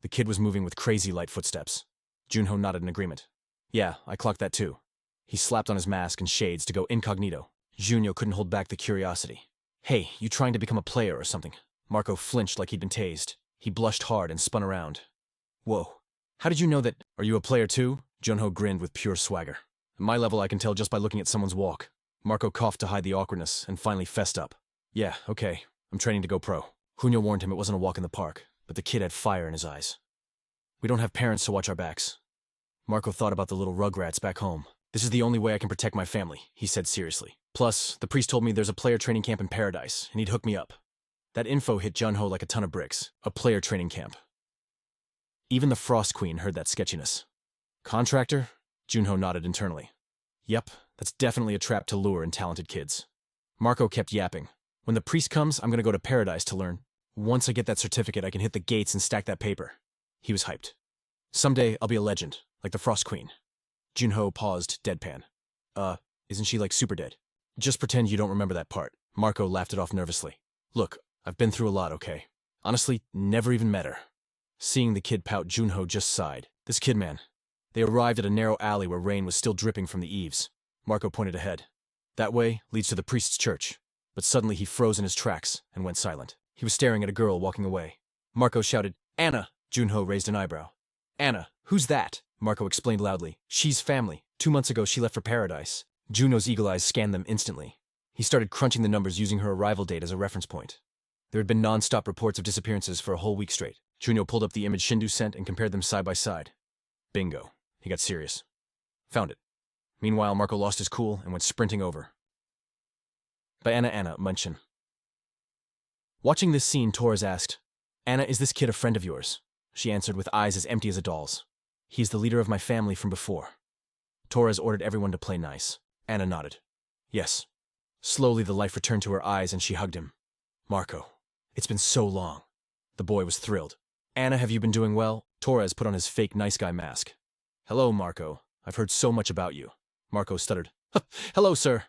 S1: The kid was moving with crazy light footsteps. Junho nodded in agreement. Yeah, I clocked that too. He slapped on his mask and shades to go incognito. Junho couldn't hold back the curiosity. Hey, you trying to become a player or something? Marco flinched like he'd been tased. He blushed hard and spun around. Whoa. How did you know that? Are you a player too? Junho grinned with pure swagger. At my level, I can tell just by looking at someone's walk. Marco coughed to hide the awkwardness and finally fessed up. Yeah, okay. I'm training to go pro. Junho warned him it wasn't a walk in the park, but the kid had fire in his eyes. We don't have parents to watch our backs. Marco thought about the little rugrats back home. This is the only way I can protect my family, he said seriously. Plus, the priest told me there's a player training camp in Paradise, and he'd hook me up. That info hit Junho like a ton of bricks. A player training camp. Even the Frost Queen heard that sketchiness. Contractor? Junho nodded internally. Yep, that's definitely a trap to lure in talented kids. Marco kept yapping. When the priest comes, I'm gonna go to Paradise to learn. Once I get that certificate, I can hit the gates and stack that paper. He was hyped. Someday, I'll be a legend, like the Frost Queen. Junho paused, deadpan. Isn't she like super dead? Just pretend you don't remember that part. Marco laughed it off nervously. Look, I've been through a lot, okay? Honestly, never even met her. Seeing the kid pout, Junho just sighed. This kid, man. They arrived at a narrow alley where rain was still dripping from the eaves. Marco pointed ahead. That way leads to the priest's church. But suddenly he froze in his tracks and went silent. He was staring at a girl walking away. Marco shouted, Anna! Junho raised an eyebrow. Anna, who's that? Marco explained loudly. She's family. 2 months ago she left for Paradise. Junho's eagle eyes scanned them instantly. He started crunching the numbers using her arrival date as a reference point. There had been non-stop reports of disappearances for a whole week straight. Junho pulled up the image Shindu sent and compared them side by side. Bingo. He got serious. Found it. Meanwhile, Marco lost his cool and went sprinting over. By Anna Munchen. Watching this scene, Torres asked, Anna, is this kid a friend of yours? She answered with eyes as empty as a doll's. He is the leader of my family from before. Torres ordered everyone to play nice. Anna nodded. Yes. Slowly the life returned to her eyes and she hugged him. Marco. It's been so long. The boy was thrilled. Anna, have you been doing well? Torres put on his fake nice guy mask. Hello, Marco. I've heard so much about you. Marco stuttered. Hello, sir.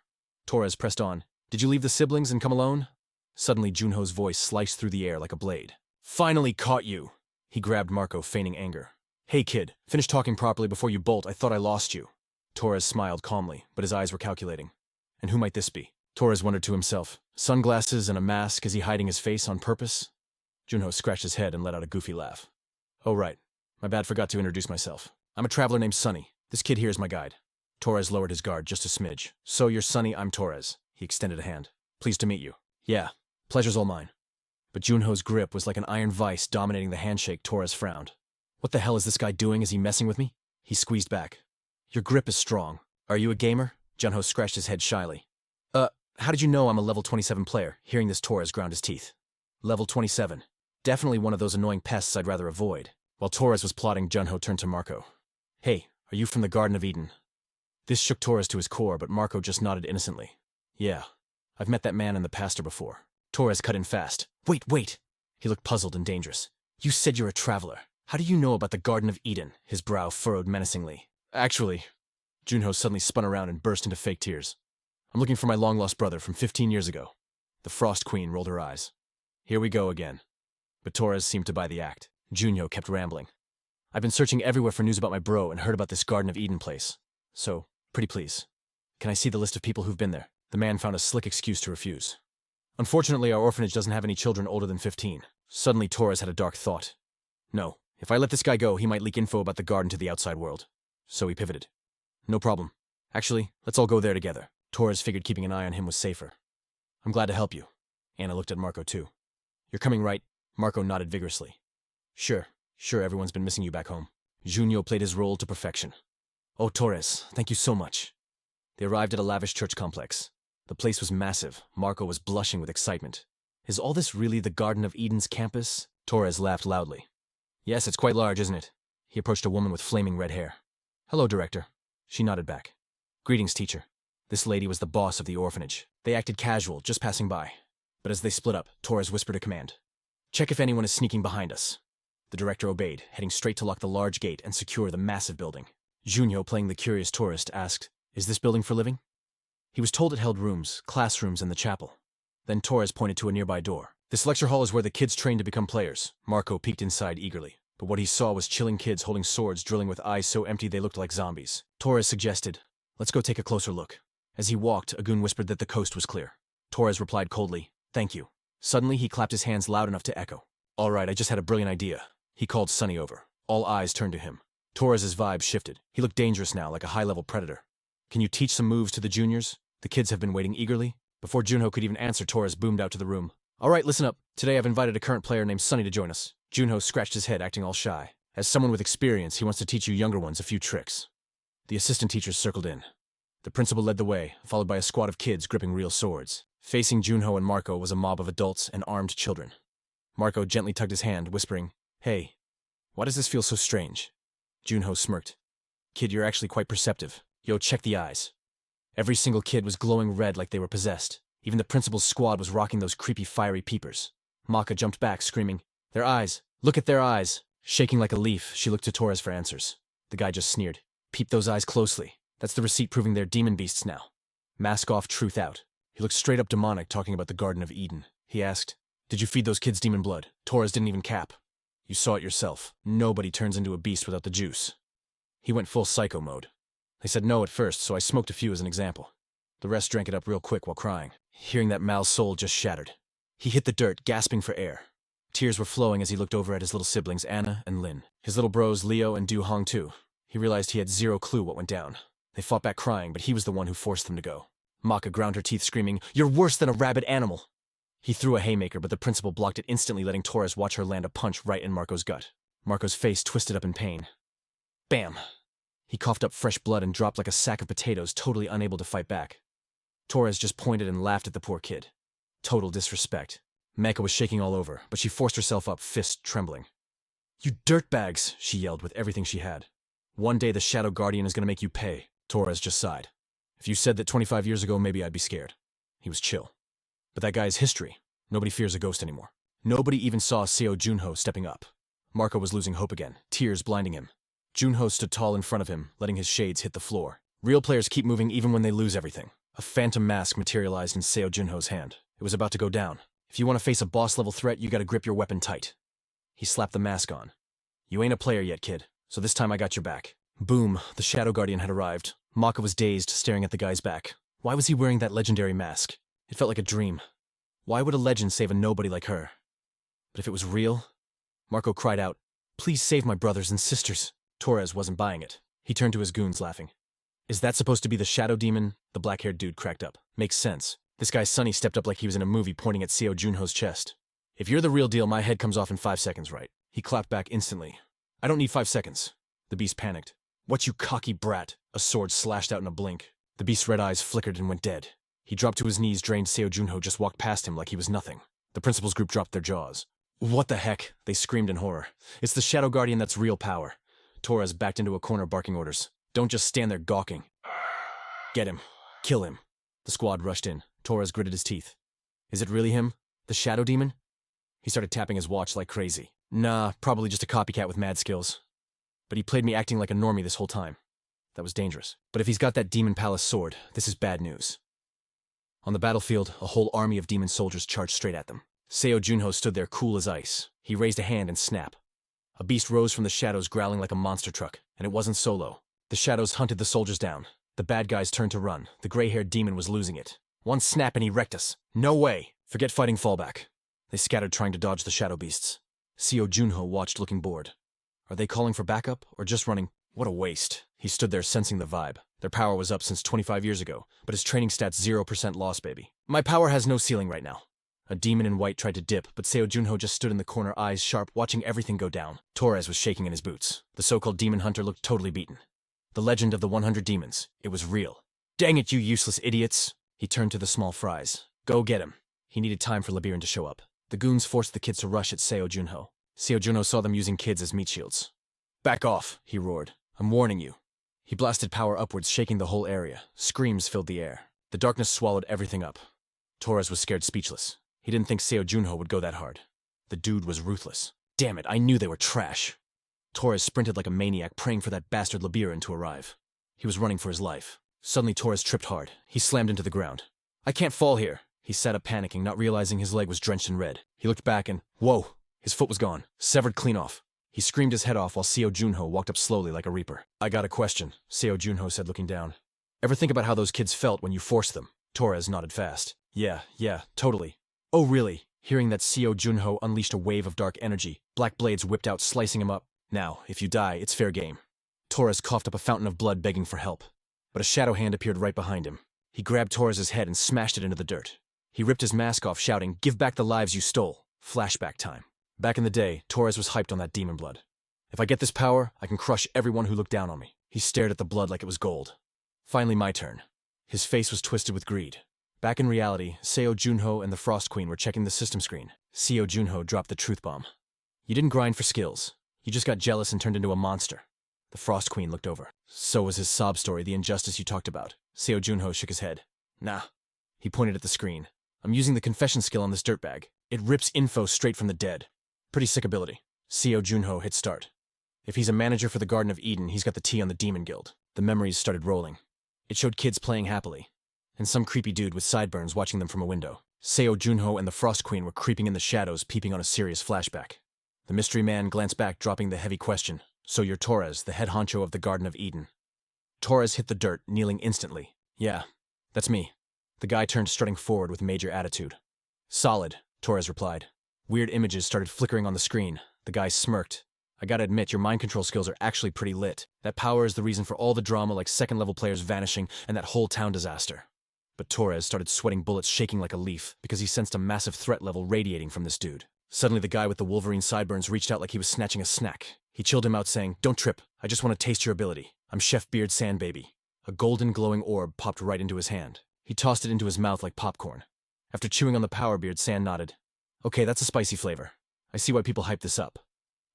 S1: Torres pressed on. Did you leave the siblings and come alone? Suddenly Junho's voice sliced through the air like a blade. Finally caught you. He grabbed Marco, feigning anger. Hey kid, finish talking properly before you bolt. I thought I lost you. Torres smiled calmly, but his eyes were calculating. And who might this be? Torres wondered to himself. Sunglasses and a mask, is he hiding his face on purpose? Junho scratched his head and let out a goofy laugh. Oh right, my bad, forgot to introduce myself. I'm a traveler named Sonny. This kid here is my guide. Torres lowered his guard just a smidge. So you're Sonny, I'm Torres. He extended a hand. Pleased to meet you. Yeah, pleasure's all mine. But Junho's grip was like an iron vice dominating the handshake. Torres frowned. What the hell is this guy doing? Is he messing with me? He squeezed back. Your grip is strong. Are you a gamer? Junho scratched his head shyly. How did you know I'm a level 27 player? Hearing this, Torres ground his teeth. Level 27. Definitely one of those annoying pests I'd rather avoid. While Torres was plotting, Junho turned to Marco. Hey, are you from the Garden of Eden? This shook Torres to his core, but Marco just nodded innocently. Yeah, I've met that man and the pastor before. Torres cut in fast. Wait. He looked puzzled and dangerous. You said you're a traveler. How do you know about the Garden of Eden? His brow furrowed menacingly. Actually, Junho suddenly spun around and burst into fake tears. I'm looking for my long-lost brother from 15 years ago. The Frost Queen rolled her eyes. Here we go again. But Torres seemed to buy the act. Junho kept rambling. I've been searching everywhere for news about my bro and heard about this Garden of Eden place. So, pretty please, can I see the list of people who've been there? The man found a slick excuse to refuse. Unfortunately, our orphanage doesn't have any children older than 15. Suddenly, Torres had a dark thought. No, if I let this guy go, he might leak info about the garden to the outside world. So he pivoted. No problem. Actually, let's all go there together. Torres figured keeping an eye on him was safer. I'm glad to help you. Anna looked at Marco too. You're coming, right? Marco nodded vigorously. Sure, everyone's been missing you back home. Junho played his role to perfection. Oh, Torres, thank you so much. They arrived at a lavish church complex. The place was massive. Marco was blushing with excitement. Is all this really the Garden of Eden's campus? Torres laughed loudly. Yes, it's quite large, isn't it? He approached a woman with flaming red hair. Hello, director. She nodded back. Greetings, teacher. This lady was the boss of the orphanage. They acted casual, just passing by. But as they split up, Torres whispered a command. Check if anyone is sneaking behind us. The director obeyed, heading straight to lock the large gate and secure the massive building. Junho, playing the curious tourist, asked, Is this building for living? He was told it held rooms, classrooms, and the chapel. Then Torres pointed to a nearby door. This lecture hall is where the kids train to become players. Marco peeked inside eagerly. But what he saw was chilling kids holding swords, drilling with eyes so empty they looked like zombies. Torres suggested, Let's go take a closer look. As he walked, a goon whispered that the coast was clear. Torres replied coldly, Thank you. Suddenly, he clapped his hands loud enough to echo. All right, I just had a brilliant idea. He called Sonny over. All eyes turned to him. Torres' vibe shifted. He looked dangerous now, like a high-level predator. Can you teach some moves to the juniors? The kids have been waiting eagerly. Before Junho could even answer, Torres boomed out to the room. All right, listen up. Today I've invited a current player named Sonny to join us. Junho scratched his head, acting all shy. As someone with experience, he wants to teach you younger ones a few tricks. The assistant teachers circled in. The principal led the way, followed by a squad of kids gripping real swords. Facing Junho and Marco was a mob of adults and armed children. Marco gently tugged his hand, whispering, Hey, why does this feel so strange? Junho smirked. Kid, you're actually quite perceptive. Yo, check the eyes. Every single kid was glowing red like they were possessed. Even the principal's squad was rocking those creepy fiery peepers. Maka jumped back, screaming, Their eyes! Look at their eyes! Shaking like a leaf, she looked to Torres for answers. The guy just sneered. Peep those eyes closely. That's the receipt proving they're demon beasts now. Mask off, truth out. He looked straight up demonic, talking about the Garden of Eden. He asked, Did you feed those kids demon blood? Torres didn't even cap. You saw it yourself. Nobody turns into a beast without the juice. He went full psycho mode. They said no at first, so I smoked a few as an example. The rest drank it up real quick while crying. Hearing that, Mal's soul just shattered. He hit the dirt, gasping for air. Tears were flowing as he looked over at his little siblings, Anna and Lin. His little bros, Leo and Du Hong too. He realized he had zero clue what went down. They fought back crying, but he was the one who forced them to go. Maka ground her teeth, screaming, You're worse than a rabid animal! He threw a haymaker, but the principal blocked it instantly, letting Torres watch her land a punch right in Marco's gut. Marco's face twisted up in pain. Bam! He coughed up fresh blood and dropped like a sack of potatoes, totally unable to fight back. Torres just pointed and laughed at the poor kid. Total disrespect. MANHWA was shaking all over, but she forced herself up, fist trembling. "You dirtbags," she yelled with everything she had. "One day the Shadow Guardian is going to make you pay." Torres just sighed. "If you said that 25 years ago, maybe I'd be scared." He was chill. But that guy's history. Nobody fears a ghost anymore. Nobody even saw Seo Junho stepping up. Marco was losing hope again, tears blinding him. Junho stood tall in front of him, letting his shades hit the floor. Real players keep moving even when they lose everything. A phantom mask materialized in Seo Junho's hand. It was about to go down. If you want to face a boss-level threat, you gotta grip your weapon tight. He slapped the mask on. "You ain't a player yet, kid, so this time I got your back." Boom, the Shadow Guardian had arrived. Maka was dazed, staring at the guy's back. Why was he wearing that legendary mask? It felt like a dream. Why would a legend save a nobody like her? But if it was real? Marco cried out, "Please save my brothers and sisters." Torres wasn't buying it. He turned to his goons, laughing. "Is that supposed to be the Shadow Demon?" The black-haired dude cracked up. "Makes sense." This guy Sonny stepped up like he was in a movie, pointing at Seo Junho's chest. "If you're the real deal, my head comes off in 5 seconds, right?" He clapped back instantly. "I don't need 5 seconds." The beast panicked. "What, you cocky brat?" A sword slashed out in a blink. The beast's red eyes flickered and went dead. He dropped to his knees, drained. Seo Junho just walked past him like he was nothing. The principal's group dropped their jaws. "What the heck?" They screamed in horror. "It's the Shadow Guardian that's real power." Torres backed into a corner barking orders. "Don't just stand there gawking. Get him. Kill him." The squad rushed in. Torres gritted his teeth. "Is it really him? The Shadow Demon?" He started tapping his watch like crazy. "Nah, probably just a copycat with mad skills. But he played me acting like a normie this whole time. That was dangerous. But if he's got that Demon Palace sword, this is bad news." On the battlefield, a whole army of demon soldiers charged straight at them. Seo Junho stood there cool as ice. He raised a hand and snap. A beast rose from the shadows, growling like a monster truck, and it wasn't solo. The shadows hunted the soldiers down. The bad guys turned to run. The gray-haired demon was losing it. One snap and he wrecked us. "No way! Forget fighting, fall back." They scattered, trying to dodge the shadow beasts. Seo Junho watched, looking bored. Are they calling for backup, or just running? What a waste. He stood there, sensing the vibe. Their power was up since 25 years ago, but his training stats 0% loss, baby. "My power has no ceiling right now." A demon in white tried to dip, but Seo Junho just stood in the corner, eyes sharp, watching everything go down. Torres was shaking in his boots. The so-called demon hunter looked totally beaten. The legend of the 100 demons. It was real. "Dang it, you useless idiots." He turned to the small fries. "Go get him." He needed time for Labirin to show up. The goons forced the kids to rush at Seo Junho. Seo Junho saw them using kids as meat shields. "Back off," he roared. "I'm warning you." He blasted power upwards, shaking the whole area. Screams filled the air. The darkness swallowed everything up. Torres was scared speechless. He didn't think Seo Junho would go that hard. The dude was ruthless. Damn it, I knew they were trash. Torres sprinted like a maniac, praying for that bastard Labirin to arrive. He was running for his life. Suddenly Torres tripped hard. He slammed into the ground. "I can't fall here." He sat up panicking, not realizing his leg was drenched in red. He looked back and, whoa, his foot was gone, severed clean off. He screamed his head off while Seo Junho walked up slowly like a reaper. "I got a question," Seo Junho said, looking down. "Ever think about how those kids felt when you forced them?" Torres nodded fast. Yeah, totally." "Oh, really?" Hearing that, Seo Junho unleashed a wave of dark energy. Black blades whipped out, slicing him up. "Now, if you die, it's fair game." Torres coughed up a fountain of blood, begging for help. But a shadow hand appeared right behind him. He grabbed Torres' head and smashed it into the dirt. He ripped his mask off, shouting, "Give back the lives you stole." Flashback time. Back in the day, Torres was hyped on that demon blood. "If I get this power, I can crush everyone who looked down on me." He stared at the blood like it was gold. Finally my turn. His face was twisted with greed. Back in reality, Seo Junho and the Frost Queen were checking the system screen. Seo Junho dropped the truth bomb. "You didn't grind for skills. You just got jealous and turned into a monster." The Frost Queen looked over. "So was his sob story, the injustice you talked about." Seo Junho shook his head. "Nah." He pointed at the screen. "I'm using the confession skill on this dirtbag. It rips info straight from the dead. Pretty sick ability." Seo Junho hit start. If he's a manager for the Garden of Eden, he's got the T on the Demon Guild. The memories started rolling. It showed kids playing happily, and some creepy dude with sideburns watching them from a window. Seo Junho and the Frost Queen were creeping in the shadows, peeping on a serious flashback. The mystery man glanced back, dropping the heavy question. "So you're Torres, the head honcho of the Garden of Eden?" Torres hit the dirt, kneeling instantly. "Yeah, that's me." The guy turned, strutting forward with major attitude. "Solid," Torres replied. Weird images started flickering on the screen. The guy smirked. "I gotta admit, your mind control skills are actually pretty lit. That power is the reason for all the drama, like second-level players vanishing and that whole town disaster." But Torres started sweating bullets, shaking like a leaf, because he sensed a massive threat level radiating from this dude. Suddenly the guy with the Wolverine sideburns reached out like he was snatching a snack. He chilled him out, saying, "Don't trip. I just want to taste your ability. I'm Chef Beard Sandbaby." A golden glowing orb popped right into his hand. He tossed it into his mouth like popcorn. After chewing on the power, Beard Sand nodded. Okay, that's a spicy flavor. I see why people hype this up.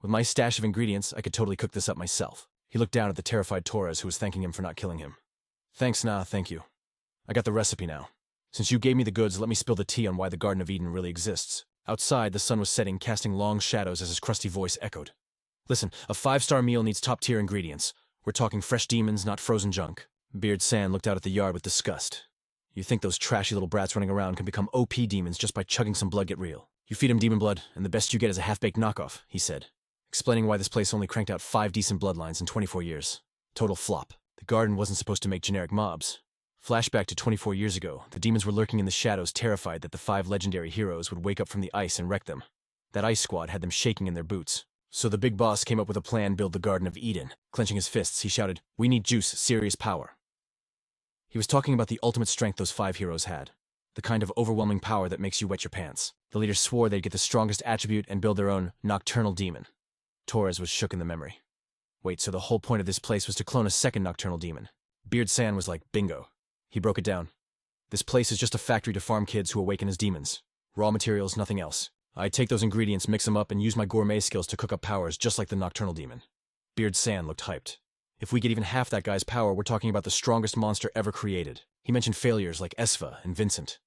S1: With my stash of ingredients, I could totally cook this up myself. He looked down at the terrified Torres, who was thanking him for not killing him. Thanks, nah, thank you. I got the recipe now. Since you gave me the goods, let me spill the tea on why the Garden of Eden really exists. Outside, the sun was setting, casting long shadows as his crusty voice echoed. Listen, a 5-star meal needs top-tier ingredients. We're talking fresh demons, not frozen junk. Beard Sand looked out at the yard with disgust. You think those trashy little brats running around can become OP demons just by chugging some blood get real. You feed them demon blood, and the best you get is a half-baked knockoff, he said, explaining why this place only cranked out 5 decent bloodlines in 24 years. Total flop. The garden wasn't supposed to make generic mobs. Flashback to 24 years ago, the demons were lurking in the shadows, terrified that the 5 legendary heroes would wake up from the ice and wreck them. That ice squad had them shaking in their boots. So the big boss came up with a plan: build the Garden of Eden. Clenching his fists, he shouted, "We need juice, serious power." He was talking about the ultimate strength those 5 heroes had. The kind of overwhelming power that makes you wet your pants. The leaders swore they'd get the strongest attribute and build their own nocturnal demon. Torres was shook in the memory. Wait, so the whole point of this place was to clone a second nocturnal demon? Beard Sand was like, bingo. He broke it down. This place is just a factory to farm kids who awaken as demons. Raw materials, nothing else. I take those ingredients, mix them up, and use my gourmet skills to cook up powers just like the nocturnal demon. Beard Sand looked hyped. If we get even half that guy's power, we're talking about the strongest monster ever created. He mentioned failures like Esva and Vincent.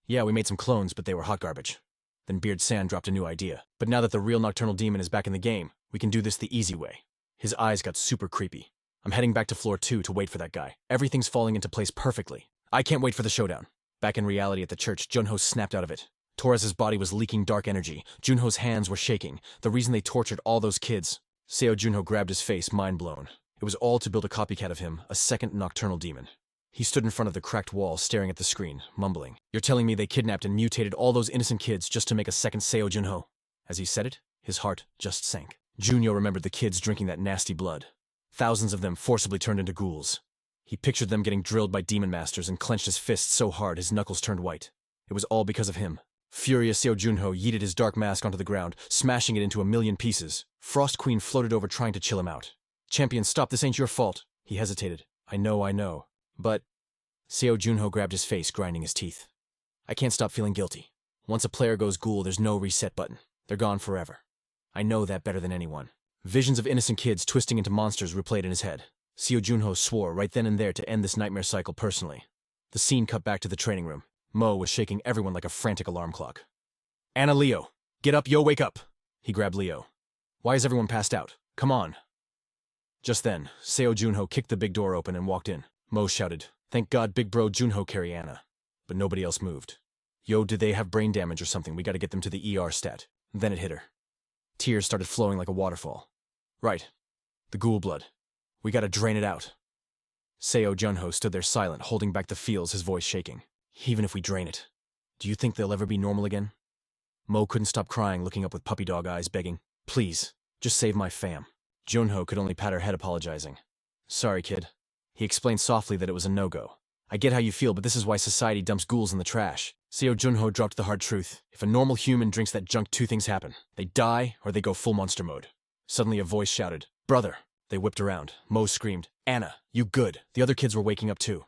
S1: Yeah, we made some clones, but they were hot garbage. Then Beard Sand dropped a new idea. But now that the real nocturnal demon is back in the game, we can do this the easy way. His eyes got super creepy. I'm heading back to floor 2 to wait for that guy. Everything's falling into place perfectly. I can't wait for the showdown. Back in reality at the church, Junho snapped out of it. Torres' body was leaking dark energy. Junho's hands were shaking. The reason they tortured all those kids. Seo Junho grabbed his face, mind blown. It was all to build a copycat of him, a second nocturnal demon. He stood in front of the cracked wall, staring at the screen, mumbling. You're telling me they kidnapped and mutated all those innocent kids just to make a second Seo Junho? As he said it, his heart just sank. Junho remembered the kids drinking that nasty blood. Thousands of them forcibly turned into ghouls. He pictured them getting drilled by demon masters and clenched his fists so hard his knuckles turned white. It was all because of him. Furious, Seo Junho yeeted his dark mask onto the ground, smashing it into a million pieces. Frost Queen floated over trying to chill him out. Champion, stop, this ain't your fault. He hesitated. I know. But... Seo Junho grabbed his face, grinding his teeth. I can't stop feeling guilty. Once a player goes ghoul, there's no reset button. They're gone forever. I know that better than anyone. Visions of innocent kids twisting into monsters replayed in his head. Seo Junho swore right then and there to end this nightmare cycle personally. The scene cut back to the training room. Mo was shaking everyone like a frantic alarm clock. Anna, Leo. Get up, yo, wake up. He grabbed Leo. Why is everyone passed out? Come on. Just then, Seo Junho kicked the big door open and walked in. Mo shouted, Thank God big bro Junho carry Anna. But nobody else moved. Yo, did they have brain damage or something? We gotta get them to the ER stat. Then it hit her. Tears started flowing like a waterfall. Right. The ghoul blood. We gotta drain it out. Seo Junho stood there silent, holding back the feels, his voice shaking. Even if we drain it, do you think they'll ever be normal again? Mo couldn't stop crying, looking up with puppy dog eyes, begging, Please, just save my fam. Junho could only pat her head, apologizing. Sorry, kid. He explained softly that it was a no-go. I get how you feel, but this is why society dumps ghouls in the trash. Seo Junho dropped the hard truth. If a normal human drinks that junk, 2 things happen. They die, or they go full monster mode. Suddenly a voice shouted, Brother! They whipped around. Mo screamed, Anna, you good. The other kids were waking up too.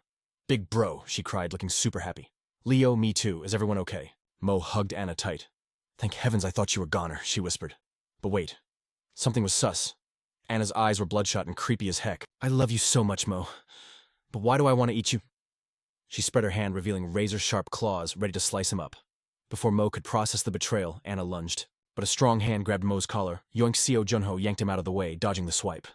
S1: Big bro, she cried, looking super happy. Leo, me too. Is everyone okay? Mo hugged Anna tight. Thank heavens I thought you were goner, she whispered. But wait. Something was sus. Anna's eyes were bloodshot and creepy as heck. I love you so much, Mo. But why do I want to eat you? She spread her hand, revealing razor-sharp claws, ready to slice him up. Before Mo could process the betrayal, Anna lunged. But a strong hand grabbed Mo's collar. Yoink Seo Junho yanked him out of the way, dodging the swipe.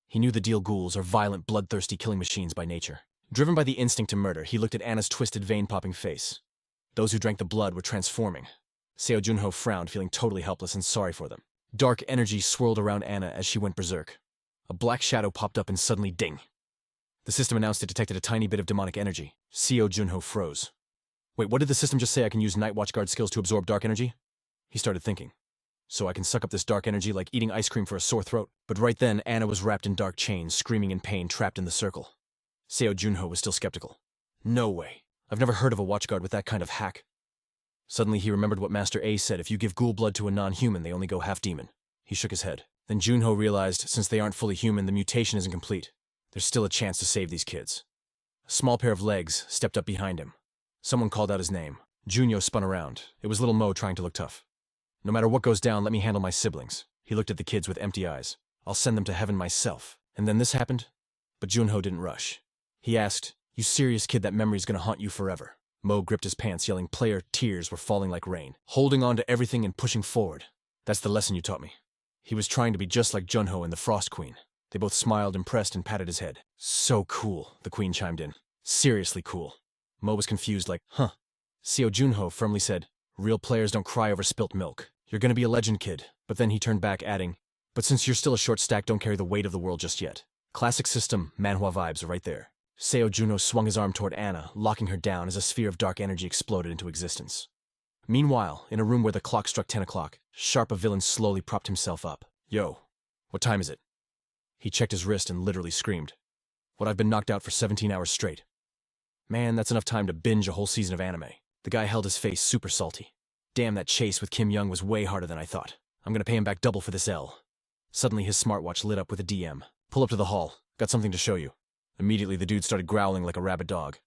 S1: He knew the deal ghouls are violent, bloodthirsty killing machines by nature. Driven by the instinct to murder, he looked at Anna's twisted, vein-popping face. Those who drank the blood were transforming. Seo Junho frowned, feeling totally helpless and sorry for them. Dark energy swirled around Anna as she went berserk. A black shadow popped up and suddenly ding. The system announced it detected a tiny bit of demonic energy. Seo Junho froze. Wait, what did the system just say? I can use Night Watch Guard skills to absorb dark energy? He started thinking. So I can suck up this dark energy like eating ice cream for a sore throat. But right then, Anna was wrapped in dark chains, screaming in pain, trapped in the circle. Seo Junho was still skeptical. No way. I've never heard of a watchguard with that kind of hack. Suddenly he remembered what Master A said, if you give ghoul blood to a non-human, they only go half-demon. He shook his head. Then Junho realized, since they aren't fully human, the mutation isn't complete. There's still a chance to save these kids. A small pair of legs stepped up behind him. Someone called out his name. Junho spun around. It was little Mo trying to look tough. No matter what goes down, let me handle my siblings. He looked at the kids with empty eyes. I'll send them to heaven myself. And then this happened? But Junho didn't rush. He asked, "You serious, kid? That memory's gonna haunt you forever." Mo gripped his pants, yelling player. Tears were falling like rain. Holding on to everything and pushing forward. That's the lesson you taught me. He was trying to be just like Junho and the Frost Queen. They both smiled, impressed, and patted his head. So cool, the Queen chimed in. Seriously cool. Mo was confused like, huh. Seo Junho firmly said, "Real players don't cry over spilt milk. You're gonna be a legend, kid." But then he turned back, adding, "But since you're still a short stack, don't carry the weight of the world just yet." Classic system, manhwa vibes are right there. Seo Junho swung his arm toward Anna, locking her down as a sphere of dark energy exploded into existence. Meanwhile, in a room where the clock struck 10 o'clock, Sharp, a villain, slowly propped himself up. "Yo, what time is it?" He checked his wrist and literally screamed. "What, I've been knocked out for 17 hours straight." Man, that's enough time to binge a whole season of anime. The guy held his face super salty. Damn, that chase with Kim Young was way harder than I thought. I'm gonna pay him back double for this L. Suddenly his smartwatch lit up with a DM. "Pull up to the hall. Got something to show you." Immediately the dude started growling like a rabid dog.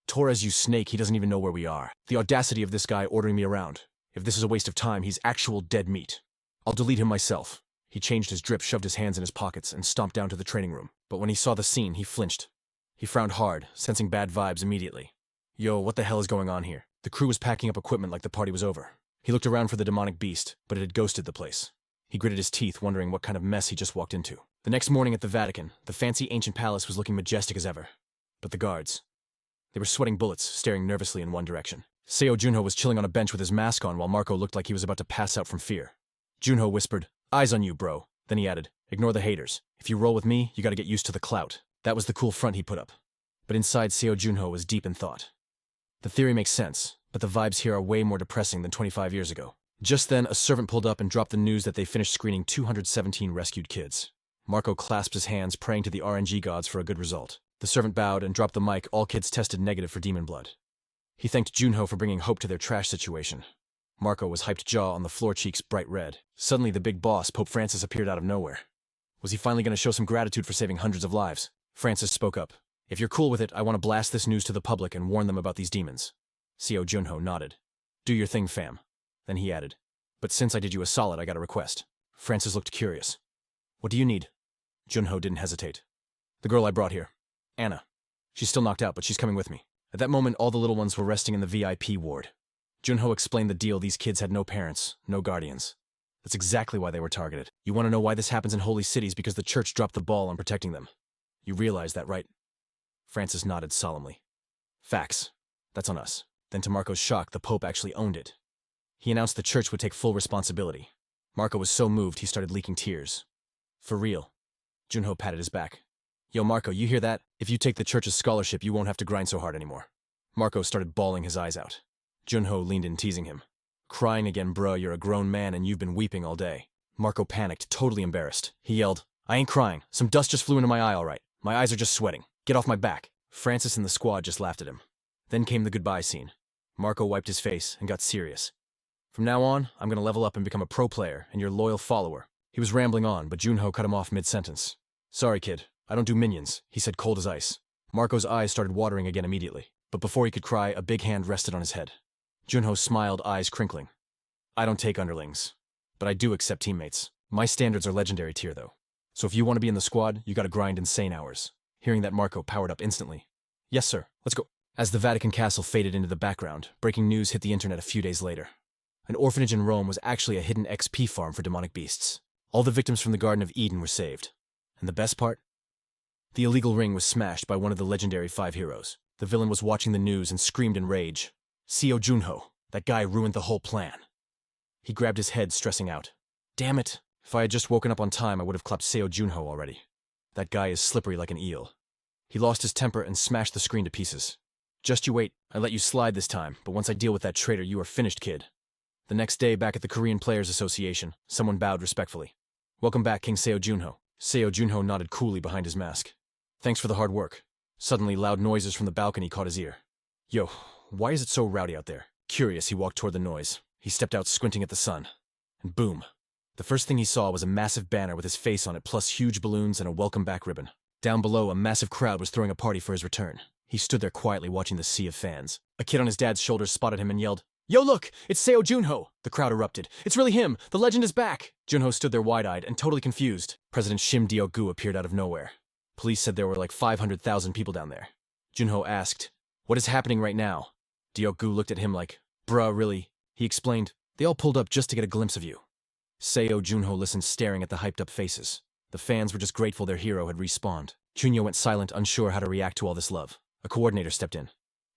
S1: "Torres, you snake, he doesn't even know where we are. The audacity of this guy ordering me around. If this is a waste of time, he's actual dead meat. I'll delete him myself." He changed his drip, shoved his hands in his pockets, and stomped down to the training room. But when he saw the scene, he flinched. He frowned hard, sensing bad vibes immediately. "Yo, what the hell is going on here?" The crew was packing up equipment like the party was over. He looked around for the demonic beast, but it had ghosted the place. He gritted his teeth, wondering what kind of mess he just walked into. The next morning at the Vatican, the fancy ancient palace was looking majestic as ever. But the guards, they were sweating bullets, staring nervously in one direction. Seo Junho was chilling on a bench with his mask on while Marco looked like he was about to pass out from fear. Junho whispered, "Eyes on you, bro." Then he added, "Ignore the haters. If you roll with me, you gotta get used to the clout." That was the cool front he put up. But inside, Seo Junho was deep in thought. The theory makes sense, but the vibes here are way more depressing than 25 years ago. Just then, a servant pulled up and dropped the news that they finished screening 217 rescued kids. Marco clasped his hands, praying to the RNG gods for a good result. The servant bowed and dropped the mic. All kids tested negative for demon blood. He thanked Junho for bringing hope to their trash situation. Marco was hyped, jaw on the floor, cheeks bright red. Suddenly, the big boss, Pope Francis, appeared out of nowhere. Was he finally going to show some gratitude for saving hundreds of lives? Francis spoke up. "If you're cool with it, I want to blast this news to the public and warn them about these demons." Seo Junho nodded. "Do your thing, fam." Then he added, "But since I did you a solid, I got a request." Francis looked curious. "What do you need?" Junho didn't hesitate. "The girl I brought here. Anna. She's still knocked out, but she's coming with me." At that moment, all the little ones were resting in the VIP ward. Junho explained the deal. These kids had no parents, no guardians. That's exactly why they were targeted. You want to know why this happens in holy cities? Because the church dropped the ball on protecting them. You realize that, right? Francis nodded solemnly. "Facts. That's on us." Then to Marco's shock, the Pope actually owned it. He announced the church would take full responsibility. Marco was so moved he started leaking tears. "For real?" Junho patted his back. "Yo, Marco, you hear that? If you take the church's scholarship, you won't have to grind so hard anymore." Marco started bawling his eyes out. Junho leaned in, teasing him. "Crying again, bruh, you're a grown man and you've been weeping all day." Marco panicked, totally embarrassed. He yelled, "I ain't crying. Some dust just flew into my eye, all right. My eyes are just sweating. Get off my back." Francis and the squad just laughed at him. Then came the goodbye scene. Marco wiped his face and got serious. "From now on, I'm gonna level up and become a pro player and your loyal follower." He was rambling on, but Junho cut him off mid-sentence. "Sorry, kid. I don't do minions," he said, cold as ice. Marco's eyes started watering again immediately, but before he could cry, a big hand rested on his head. Junho smiled, eyes crinkling. "I don't take underlings, but I do accept teammates. My standards are legendary tier, though. So if you want to be in the squad, you gotta grind insane hours." Hearing that, Marco powered up instantly. "Yes, sir. Let's go." As the Vatican castle faded into the background, breaking news hit the internet a few days later. An orphanage in Rome was actually a hidden XP farm for demonic beasts. All the victims from the Garden of Eden were saved. And the best part? The illegal ring was smashed by one of the legendary 5 heroes. The villain was watching the news and screamed in rage. "Seo Junho, that guy ruined the whole plan." He grabbed his head, stressing out. "Damn it. If I had just woken up on time, I would have clapped Seo Junho already. That guy is slippery like an eel." He lost his temper and smashed the screen to pieces. "Just you wait. I let you slide this time, but once I deal with that traitor, you are finished, kid." The next day, back at the Korean Players Association, someone bowed respectfully. "Welcome back, King Seo Junho." Seo Junho nodded coolly behind his mask. "Thanks for the hard work." Suddenly, loud noises from the balcony caught his ear. "Yo, why is it so rowdy out there?" Curious, he walked toward the noise. He stepped out, squinting at the sun. And boom. The first thing he saw was a massive banner with his face on it, plus huge balloons and a welcome back ribbon. Down below, a massive crowd was throwing a party for his return. He stood there quietly watching the sea of fans. A kid on his dad's shoulders spotted him and yelled, "Yo, look! It's Seo Junho!" The crowd erupted. "It's really him! The legend is back!" Junho stood there wide-eyed and totally confused. President Shim Dio-gu appeared out of nowhere. Police said there were like 500,000 people down there. Junho asked, "What is happening right now?" Dio-gu looked at him like, "Bruh, really?" He explained, "They all pulled up just to get a glimpse of you." Seo Junho listened, staring at the hyped-up faces. The fans were just grateful their hero had respawned. Junho went silent, unsure how to react to all this love. A coordinator stepped in.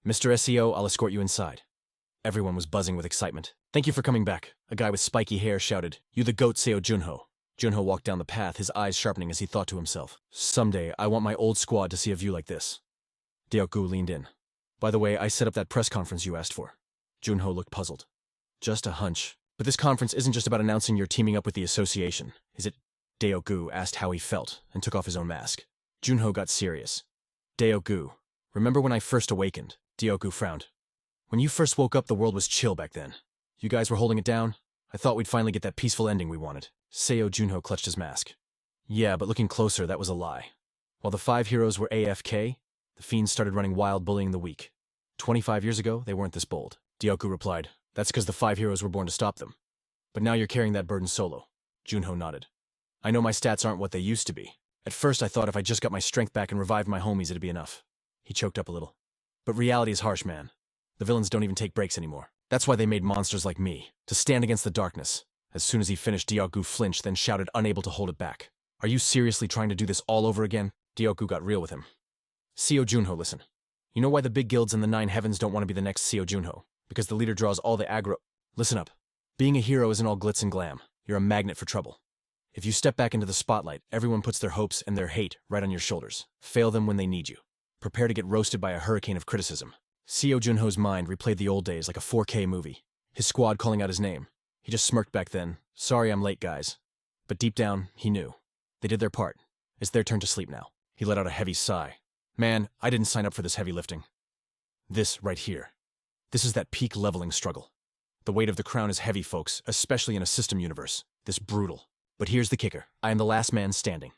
S1: "Mr. SEO, I'll escort you inside." Everyone was buzzing with excitement. "Thank you for coming back." A guy with spiky hair shouted, "You the GOAT, Seo Junho." Junho walked down the path, his eyes sharpening as he thought to himself, "Someday, I want my old squad to see a view like this." Dio-gu leaned in. "By the way, I set up that press conference you asked for." Junho looked puzzled. "Just a hunch. But this conference isn't just about announcing you're teaming up with the association, is it?" Dio-gu asked how he felt and took off his own mask. Junho got serious. "Dio-gu, remember when I first awakened?" Dio-gu frowned. "When you first woke up, the world was chill back then. You guys were holding it down? I thought we'd finally get that peaceful ending we wanted." Seo Junho clutched his mask. "Yeah, but looking closer, that was a lie. While the 5 heroes were AFK, the fiends started running wild, bullying the weak. 25 years ago, they weren't this bold." Dio-gu replied, "That's because the 5 heroes were born to stop them. But now you're carrying that burden solo." Junho nodded. "I know my stats aren't what they used to be. At first I thought if I just got my strength back and revived my homies it'd be enough." He choked up a little. "But reality is harsh, man. The villains don't even take breaks anymore. That's why they made monsters like me, to stand against the darkness." As soon as he finished, Dio-gu flinched, then shouted, unable to hold it back, "Are you seriously trying to do this all over again?" Dio-gu got real with him. "Seo Junho, listen. You know why the big guilds in the 9 heavens don't want to be the next Seo Junho? Because the leader draws all the aggro— Listen up. Being a hero isn't all glitz and glam. You're a magnet for trouble. If you step back into the spotlight, everyone puts their hopes and their hate right on your shoulders. Fail them when they need you. Prepare to get roasted by a hurricane of criticism." Seo Junho's mind replayed the old days like a 4K movie. His squad calling out his name. He just smirked back then. "Sorry I'm late, guys." But deep down, he knew. They did their part. It's their turn to sleep now. He let out a heavy sigh. "Man, I didn't sign up for this heavy lifting. This right here. This is that peak leveling struggle. The weight of the crown is heavy, folks, especially in a system universe. This brutal. But here's the kicker. I am the last man standing.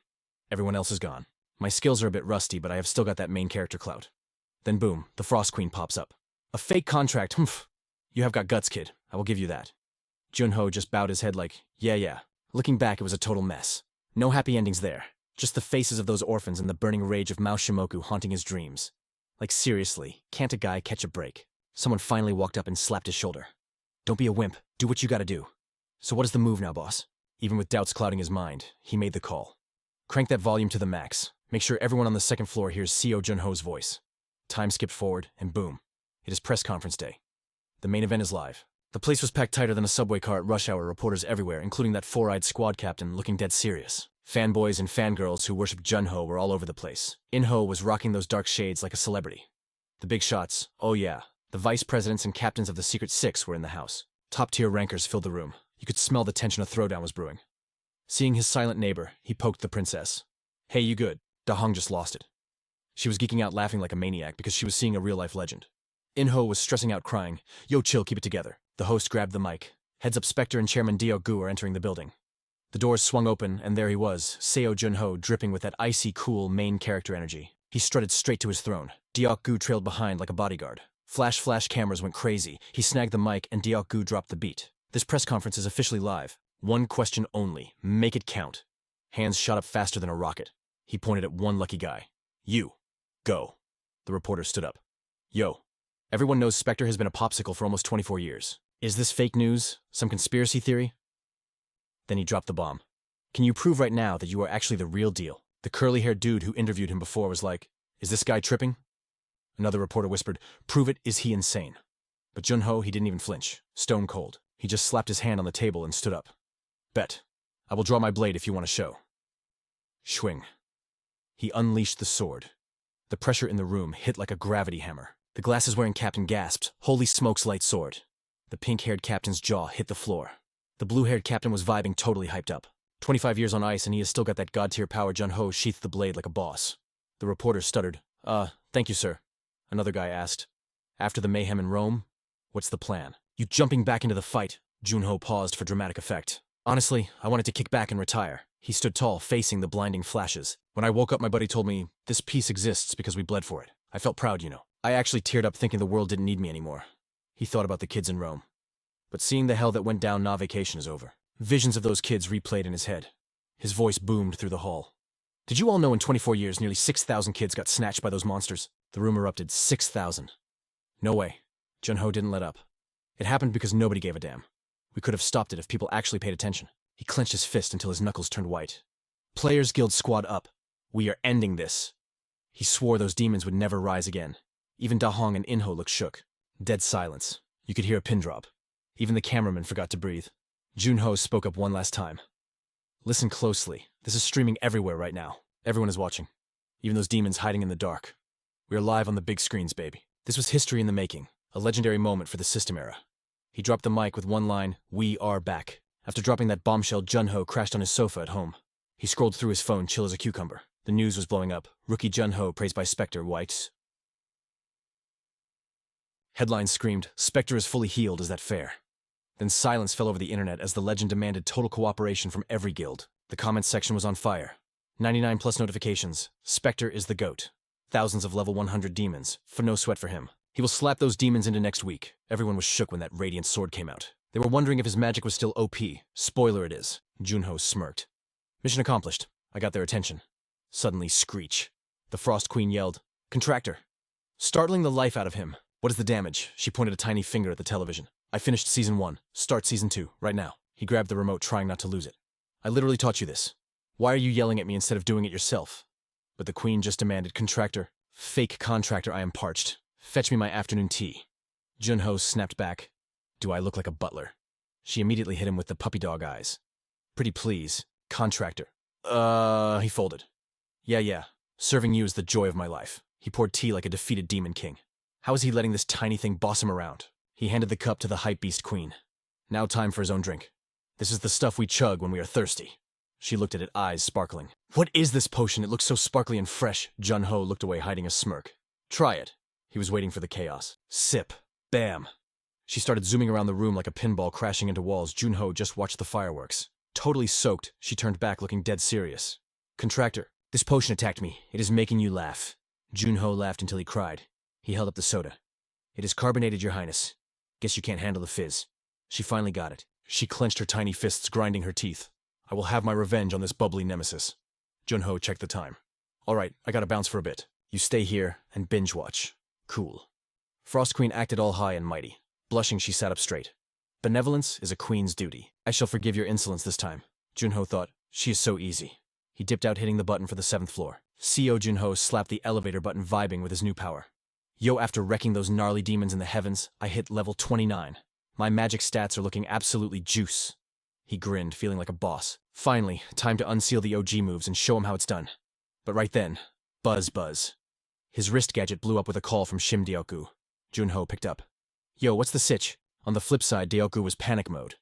S1: Everyone else is gone. My skills are a bit rusty, but I have still got that main character clout." Then boom, the Frost Queen pops up. "A fake contract, humph. You have got guts, kid. I will give you that." Junho just bowed his head like, yeah. Looking back, it was a total mess. No happy endings there. Just the faces of those orphans and the burning rage of Mao Shimoku haunting his dreams. Like seriously, can't a guy catch a break? Someone finally walked up and slapped his shoulder. "Don't be a wimp. Do what you gotta do." "So what is the move now, boss?" Even with doubts clouding his mind, he made the call. "Crank that volume to the max. Make sure everyone on the second floor hears Seo Junho's voice." Time skipped forward, and boom. It is press conference day. The main event is live. The place was packed tighter than a subway car at rush hour, reporters everywhere, including that 4-eyed squad captain looking dead serious. Fanboys and fangirls who worshipped Junho were all over the place. Inho was rocking those dark shades like a celebrity. The big shots, oh yeah. The vice presidents and captains of the Secret Six were in the house. Top-tier rankers filled the room. You could smell the tension a throwdown was brewing. Seeing his silent neighbor, he poked the princess. "Hey, you good?" Da Hong just lost it. She was geeking out, laughing like a maniac because she was seeing a real-life legend. Inho was stressing out, crying, "Yo, chill, keep it together." The host grabbed the mic. "Heads up, Spectre and Chairman Dio-gu are entering the building." The doors swung open, and there he was, Seo Junho, dripping with that icy cool main character energy. He strutted straight to his throne. Dio-gu trailed behind like a bodyguard. Flash cameras went crazy. He snagged the mic, and Dio-gu dropped the beat. "This press conference is officially live. One question only. Make it count." Hands shot up faster than a rocket. He pointed at one lucky guy. "You. Go." The reporter stood up. "Yo. Everyone knows Spectre has been a popsicle for almost 24 years. Is this fake news? Some conspiracy theory?" Then he dropped the bomb. "Can you prove right now that you are actually the real deal?" The curly-haired dude who interviewed him before was like, "Is this guy tripping?" Another reporter whispered, "Prove it, is he insane?" But Junho, he didn't even flinch. Stone cold. He just slapped his hand on the table and stood up. "Bet. I will draw my blade if you want to show." Schwing. He unleashed the sword. The pressure in the room hit like a gravity hammer. The glasses-wearing captain gasped, "Holy smokes, light sword." The pink-haired captain's jaw hit the floor. The blue-haired captain was vibing, totally hyped up. 25 years on ice and he has still got that god-tier power. Junho sheathed the blade like a boss. The reporter stuttered, Thank you, sir." Another guy asked, "After the mayhem in Rome, what's the plan?" "You jumping back into the fight." Junho paused for dramatic effect. "Honestly, I wanted to kick back and retire." He stood tall, facing the blinding flashes. "When I woke up, my buddy told me, this peace exists because we bled for it. I felt proud, you know. I actually teared up thinking the world didn't need me anymore. He thought about the kids in Rome. But seeing the hell that went down, nah, vacation is over. Visions of those kids replayed in his head. His voice boomed through the hall. Did you all know in 24 years nearly 6,000 kids got snatched by those monsters? The room erupted. 6,000. No way. Jun-Ho didn't let up. It happened because nobody gave a damn. We could have stopped it if people actually paid attention. He clenched his fist until his knuckles turned white. Players Guild squad up. We are ending this. He swore those demons would never rise again. Even Da Hong and In-Ho looked shook. Dead silence. You could hear a pin drop. Even the cameraman forgot to breathe. Jun-Ho spoke up one last time. Listen closely. This is streaming everywhere right now. Everyone is watching. Even those demons hiding in the dark. We are live on the big screens, baby. This was history in the making. A legendary moment for the system era. He dropped the mic with one line, "We are back." After dropping that bombshell, Jun-Ho crashed on his sofa at home. He scrolled through his phone, chill as a cucumber. The news was blowing up. Rookie Jun-Ho praised by Spectre, white. Headlines screamed, "Spectre is fully healed, is that fair?" Then silence fell over the internet as the legend demanded total cooperation from every guild. The comments section was on fire. 99 plus notifications. Spectre is the GOAT. Thousands of level 100 demons. For no sweat for him. He will slap those demons into next week. Everyone was shook when that radiant sword came out. They were wondering if his magic was still OP. Spoiler it is. Jun-Ho smirked. Mission accomplished. I got their attention. Suddenly, screech. The Frost Queen yelled, "Contractor!" Startling the life out of him. "What is the damage?" She pointed a tiny finger at the television. "I finished Season 1. Start Season 2, right now." He grabbed the remote, trying not to lose it. "I literally taught you this. Why are you yelling at me instead of doing it yourself?" But the Queen just demanded, "Contractor. Fake contractor, I am parched. Fetch me my afternoon tea." Jun-Ho snapped back. "Do I look like a butler?" She immediately hit him with the puppy dog eyes. "Pretty please. Contractor." He folded. Yeah. Serving you is the joy of my life." He poured tea like a defeated demon king. How is he letting this tiny thing boss him around? He handed the cup to the hype beast Queen. Now time for his own drink. "This is the stuff we chug when we are thirsty." She looked at it, eyes sparkling. "What is this potion? It looks so sparkly and fresh." Jun-Ho looked away, hiding a smirk. "Try it." He was waiting for the chaos. Sip. Bam. She started zooming around the room like a pinball crashing into walls. Jun-Ho just watched the fireworks. Totally soaked, she turned back looking dead serious. "Contractor, this potion attacked me. It is making you laugh." Jun-Ho laughed until he cried. He held up the soda. "It is carbonated, your highness. Guess you can't handle the fizz." She finally got it. She clenched her tiny fists, grinding her teeth. "I will have my revenge on this bubbly nemesis." Jun-Ho checked the time. "All right, I gotta bounce for a bit. You stay here and binge watch." "Cool." Frost Queen acted all high and mighty. Blushing, she sat up straight. "Benevolence is a queen's duty. I shall forgive your insolence this time." Jun-Ho thought, "She is so easy." He dipped out, hitting the button for the 7th floor. CO Jun-Ho slapped the elevator button, vibing with his new power. "Yo, after wrecking those gnarly demons in the heavens, I hit level 29. My magic stats are looking absolutely juice." He grinned, feeling like a boss. Finally, time to unseal the OG moves and show him how it's done. But right then, buzz. His wrist gadget blew up with a call from Shim Deoku. Jun-Ho picked up. "Yo, what's the sitch?" On the flip side, Deoku was panic mode.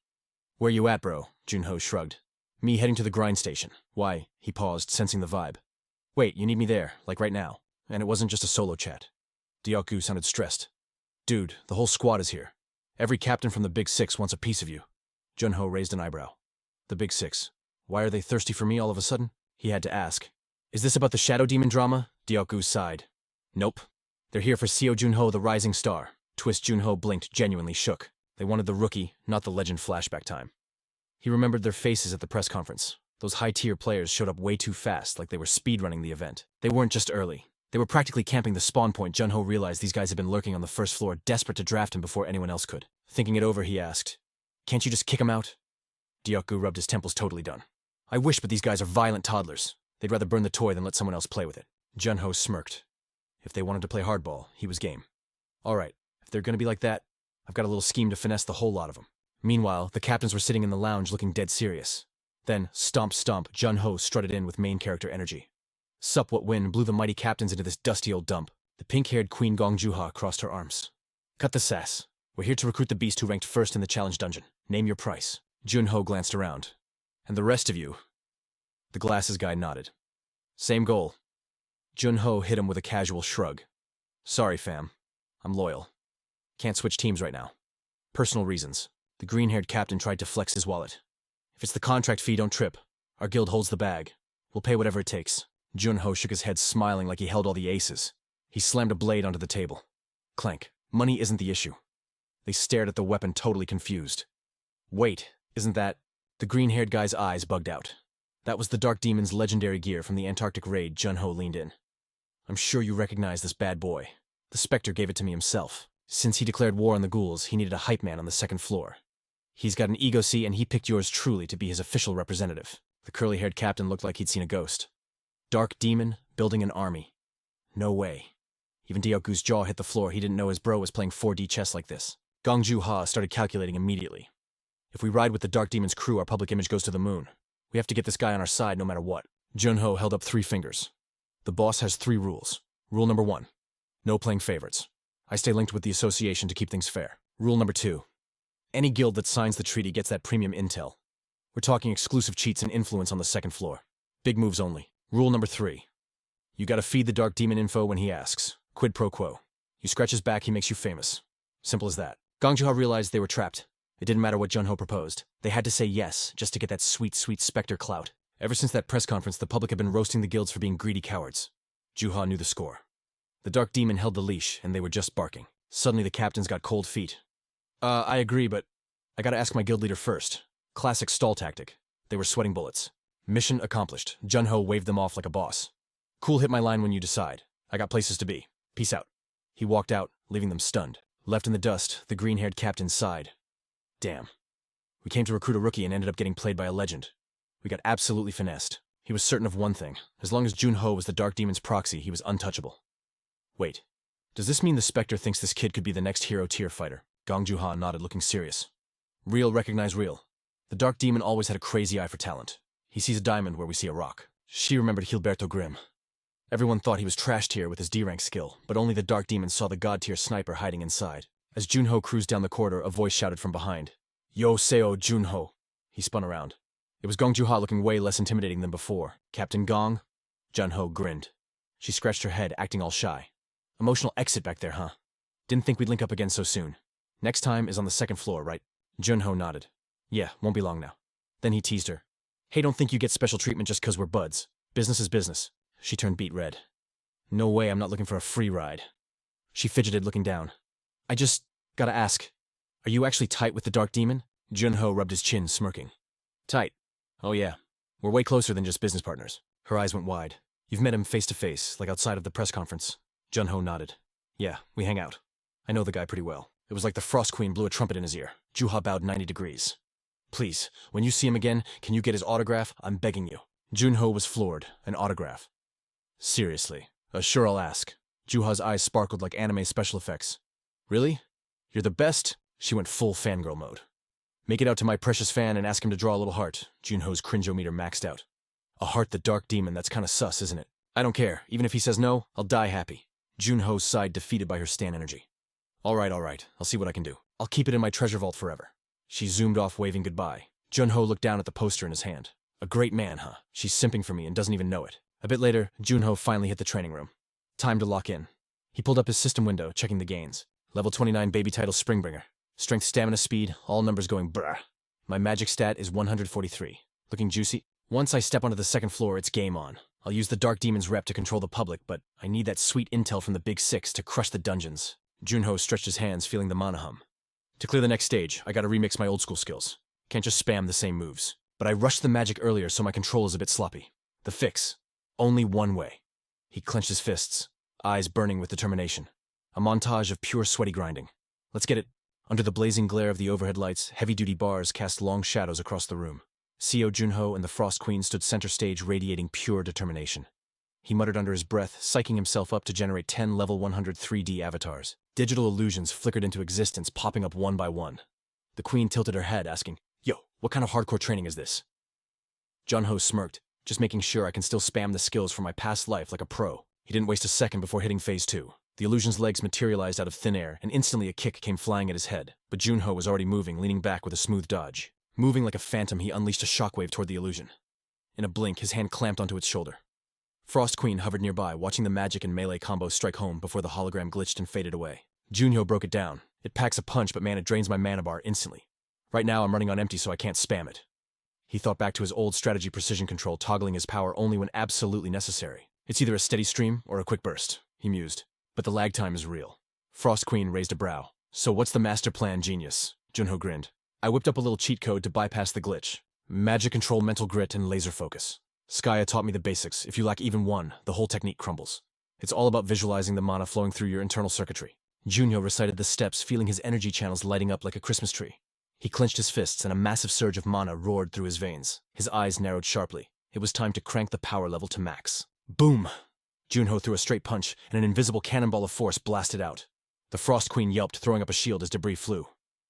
S1: "Where you at, bro?" Jun-Ho shrugged. "Me heading to the grind station." "Why?" He paused, sensing the vibe. "Wait, you need me there, like right now." And it wasn't just a solo chat. Deoku sounded stressed. "Dude, the whole squad is here. Every captain from the Big Six wants a piece of you." Jun-Ho raised an eyebrow. "The Big Six. Why are they thirsty for me all of a sudden?" He had to ask. "Is this about the Shadow Demon drama?" Deoku sighed. "Nope. They're here for CO Jun-Ho, the rising star." Twist Jun-Ho blinked, genuinely shook. They wanted the rookie, not the legend flashback time. He remembered their faces at the press conference. Those high-tier players showed up way too fast, like they were speedrunning the event. They weren't just early. They were practically camping the spawn point. Jun-Ho realized these guys had been lurking on the first floor, desperate to draft him before anyone else could. Thinking it over, he asked, "Can't you just kick him out?" Deoku rubbed his temples, totally done. "I wish, but these guys are violent toddlers. They'd rather burn the toy than let someone else play with it." Jun-Ho smirked. If they wanted to play hardball, he was game. "All right, if they're going to be like that, I've got a little scheme to finesse the whole lot of them." Meanwhile, the captains were sitting in the lounge looking dead serious. Then, stomp, Jun-Ho strutted in with main character energy. Sup what wind blew the mighty captains into this dusty old dump. The pink-haired Queen Gongjuha crossed her arms. "Cut the sass. We're here to recruit the beast who ranked first in the challenge dungeon. Name your price." Jun-Ho glanced around. "And the rest of you?" The glasses guy nodded. "Same goal." Jun-Ho hit him with a casual shrug. "Sorry, fam. I'm loyal. Can't switch teams right now. Personal reasons." The green-haired captain tried to flex his wallet. "If it's the contract fee, don't trip. Our guild holds the bag. We'll pay whatever it takes." Jun-Ho shook his head, smiling like he held all the aces. He slammed a blade onto the table. Clank. Money isn't the issue. They stared at the weapon totally confused. Wait, isn't that... The green-haired guy's eyes bugged out. That was the Dark Demon's legendary gear from the Antarctic raid. Jun-Ho leaned in. I'm sure you recognize this bad boy. The Spectre gave it to me himself. Since he declared war on the ghouls, he needed a hype man on the second floor. He's got an ego see, and he picked yours truly to be his official representative. The curly-haired captain looked like he'd seen a ghost. Dark Demon building an army. No way. Even Diaoku's jaw hit the floor. He didn't know his bro was playing 4D chess like this. Gong Ju-ha started calculating immediately. If we ride with the Dark Demon's crew, our public image goes to the moon. We have to get this guy on our side no matter what. Jun-Ho held up 3 fingers. The boss has 3 rules. Rule number 1. No playing favorites. I stay linked with the association to keep things fair. Rule number 2. Any guild that signs the treaty gets that premium intel. We're talking exclusive cheats and influence on the second floor. Big moves only. Rule number 3. You gotta feed the Dark Demon info when he asks. Quid pro quo. You scratch his back, he makes you famous. Simple as that. Gong Ju-ha realized they were trapped. It didn't matter what Jun-Ho proposed. They had to say yes, just to get that sweet, sweet Spectre clout. Ever since that press conference, the public had been roasting the guilds for being greedy cowards. Ju-ha knew the score. The Dark Demon held the leash, and they were just barking. Suddenly the captains got cold feet. I agree, but I gotta ask my guild leader first. Classic stall tactic. They were sweating bullets. Mission accomplished. Jun-Ho waved them off like a boss. Cool, hit my line when you decide. I got places to be. Peace out. He walked out, leaving them stunned. Left in the dust, the green-haired captain sighed. Damn. We came to recruit a rookie and ended up getting played by a legend. We got absolutely finessed. He was certain of one thing. As long as Jun-Ho was the Dark Demon's proxy, he was untouchable. Wait. Does this mean the Spectre thinks this kid could be the next hero-tier fighter? Gong Ju-ha nodded, looking serious. Real recognize real. The Dark Demon always had a crazy eye for talent. He sees a diamond where we see a rock. She remembered Gilberto Grimm. Everyone thought he was trashed here with his D-rank skill, but only the Dark Demon saw the god-tier sniper hiding inside. As Jun-Ho cruised down the corridor, a voice shouted from behind. Yo seo Jun-Ho. He spun around. It was Gong Ju-ha looking way less intimidating than before. Captain Gong? Jun-Ho grinned. She scratched her head, acting all shy. Emotional exit back there, huh? Didn't think we'd link up again so soon. Next time is on the second floor, right? Jun-Ho nodded. Yeah, won't be long now. Then he teased her. Hey, don't think you get special treatment just 'cause we're buds. Business is business. She turned beet red. No way, I'm not looking for a free ride. She fidgeted, looking down. I just gotta ask. Are you actually tight with the Dark Demon? Jun-Ho rubbed his chin, smirking. Tight? Oh yeah. We're way closer than just business partners. Her eyes went wide. You've met him face to face, like outside of the press conference. Jun-Ho nodded. Yeah, we hang out. I know the guy pretty well. It was like the Frost Queen blew a trumpet in his ear. Ju-ha bowed 90 degrees. Please, when you see him again, can you get his autograph? I'm begging you. Jun-Ho was floored. An autograph. Seriously. Sure, I'll ask. Ju-ha's eyes sparkled like anime special effects. Really? You're the best? She went full fangirl mode. Make it out to my precious fan and ask him to draw a little heart. Jun-Ho's cringe-o-meter maxed out. A heart, the Dark Demon, that's kinda sus, isn't it? I don't care. Even if he says no, I'll die happy. Jun-Ho sighed, defeated by her stan energy. All right. I'll see what I can do. I'll keep it in my treasure vault forever. She zoomed off, waving goodbye. Jun-Ho looked down at the poster in his hand. A great man, huh? She's simping for me and doesn't even know it. A bit later, Jun-Ho finally hit the training room. Time to lock in. He pulled up his system window, checking the gains. Level 29 baby title Springbringer. Strength, stamina, speed, all numbers going brr. My magic stat is 143. Looking juicy? Once I step onto the second floor, it's game on. I'll use the Dark Demon's rep to control the public, but I need that sweet intel from the Big Six to crush the dungeons. Jun-Ho stretched his hands, feeling the mana hum. To clear the next stage, I gotta remix my old school skills. Can't just spam the same moves. But I rushed the magic earlier, so my control is a bit sloppy. The fix. Only one way. He clenched his fists, eyes burning with determination. A montage of pure sweaty grinding. Let's get it. Under the blazing glare of the overhead lights, heavy-duty bars cast long shadows across the room. Seo Jun-Ho and the Frost Queen stood center stage, radiating pure determination. He muttered under his breath, psyching himself up to generate 10 level 100 3D avatars. Digital illusions flickered into existence, popping up one by one. The Queen tilted her head, asking, Yo, what kind of hardcore training is this? Jun-Ho smirked, just making sure I can still spam the skills from my past life like a pro. He didn't waste a second before hitting phase 2. The illusion's legs materialized out of thin air, and instantly a kick came flying at his head. But Jun-Ho was already moving, leaning back with a smooth dodge. Moving like a phantom, he unleashed a shockwave toward the illusion. In a blink, his hand clamped onto its shoulder. Frost Queen hovered nearby, watching the magic and melee combo strike home before the hologram glitched and faded away. Jun-Ho broke it down. It packs a punch, but man, it drains my mana bar instantly. Right now, I'm running on empty, so I can't spam it. He thought back to his old strategy precision control, toggling his power only when absolutely necessary. It's either a steady stream or a quick burst, he mused. but the lag time is real. Frost Queen raised a brow. So what's the master plan, genius? Junho grinned. I whipped up a little cheat code to bypass the glitch. Magic control, mental grit, and laser focus. Skaya taught me the basics. If you lack even one, the whole technique crumbles. It's all about visualizing the mana flowing through your internal circuitry. Junho recited the steps, feeling his energy channels lighting up like a Christmas tree. He clenched his fists and a massive surge of mana roared through his veins. His eyes narrowed sharply. It was time to crank the power level to max. Boom! Junho threw a straight punch, and an invisible cannonball of force blasted out. The Frost Queen yelped, throwing up a shield as debris flew.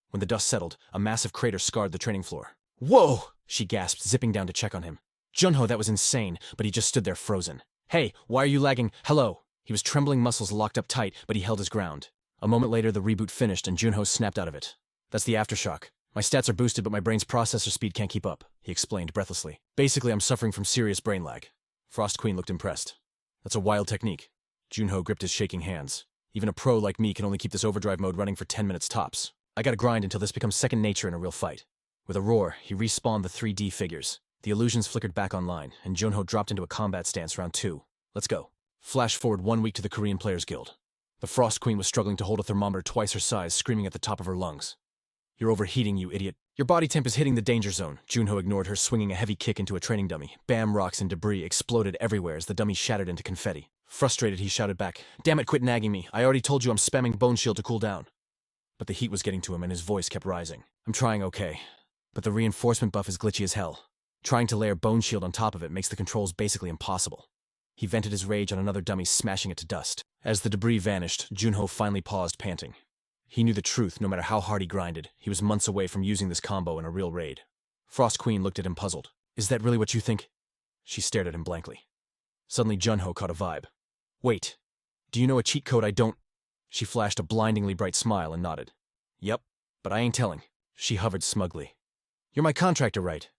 S1: When the dust settled, a massive crater scarred the training floor. Whoa! She gasped, zipping down to check on him. Junho, that was insane, but he just stood there frozen. Hey, why are you lagging? Hello! He was trembling, muscles locked up tight, but he held his ground. A moment later, the reboot finished, and Junho snapped out of it. That's the aftershock. My stats are boosted, but my brain's processor speed can't keep up, he explained breathlessly. Basically, I'm suffering from serious brain lag. Frost Queen looked impressed. That's a wild technique. Junho gripped his shaking hands. Even a pro like me can only keep this overdrive mode running for 10 minutes tops. I gotta grind until this becomes second nature in a real fight. With a roar, he respawned the 3D figures. The illusions flickered back online, and Junho dropped into a combat stance round 2. Let's go. Flash forward 1 week to the Korean Players Guild. The Frost Queen was struggling to hold a thermometer twice her size, screaming at the top of her lungs. You're overheating, you idiot. Your body temp is hitting the danger zone. Junho ignored her, swinging a heavy kick into a training dummy. Bam, rocks and debris exploded everywhere as the dummy shattered into confetti. Frustrated, he shouted back, Damn it, quit nagging me. I already told you I'm spamming Bone Shield to cool down. But the heat was getting to him and his voice kept rising. I'm trying okay, but the reinforcement buff is glitchy as hell. Trying to layer Bone Shield on top of it makes the controls basically impossible. He vented his rage on another dummy, smashing it to dust. As the debris vanished, Junho finally paused, panting. He knew the truth. No matter how hard he grinded, he was months away from using this combo in a real raid. Frost Queen looked at him puzzled. Is that really what you think? She stared at him blankly. Suddenly Junho caught a vibe. Wait, do you know a cheat code I don't? She flashed a blindingly bright smile and nodded. Yep, but I ain't telling. She hovered smugly. You're my contractor, right?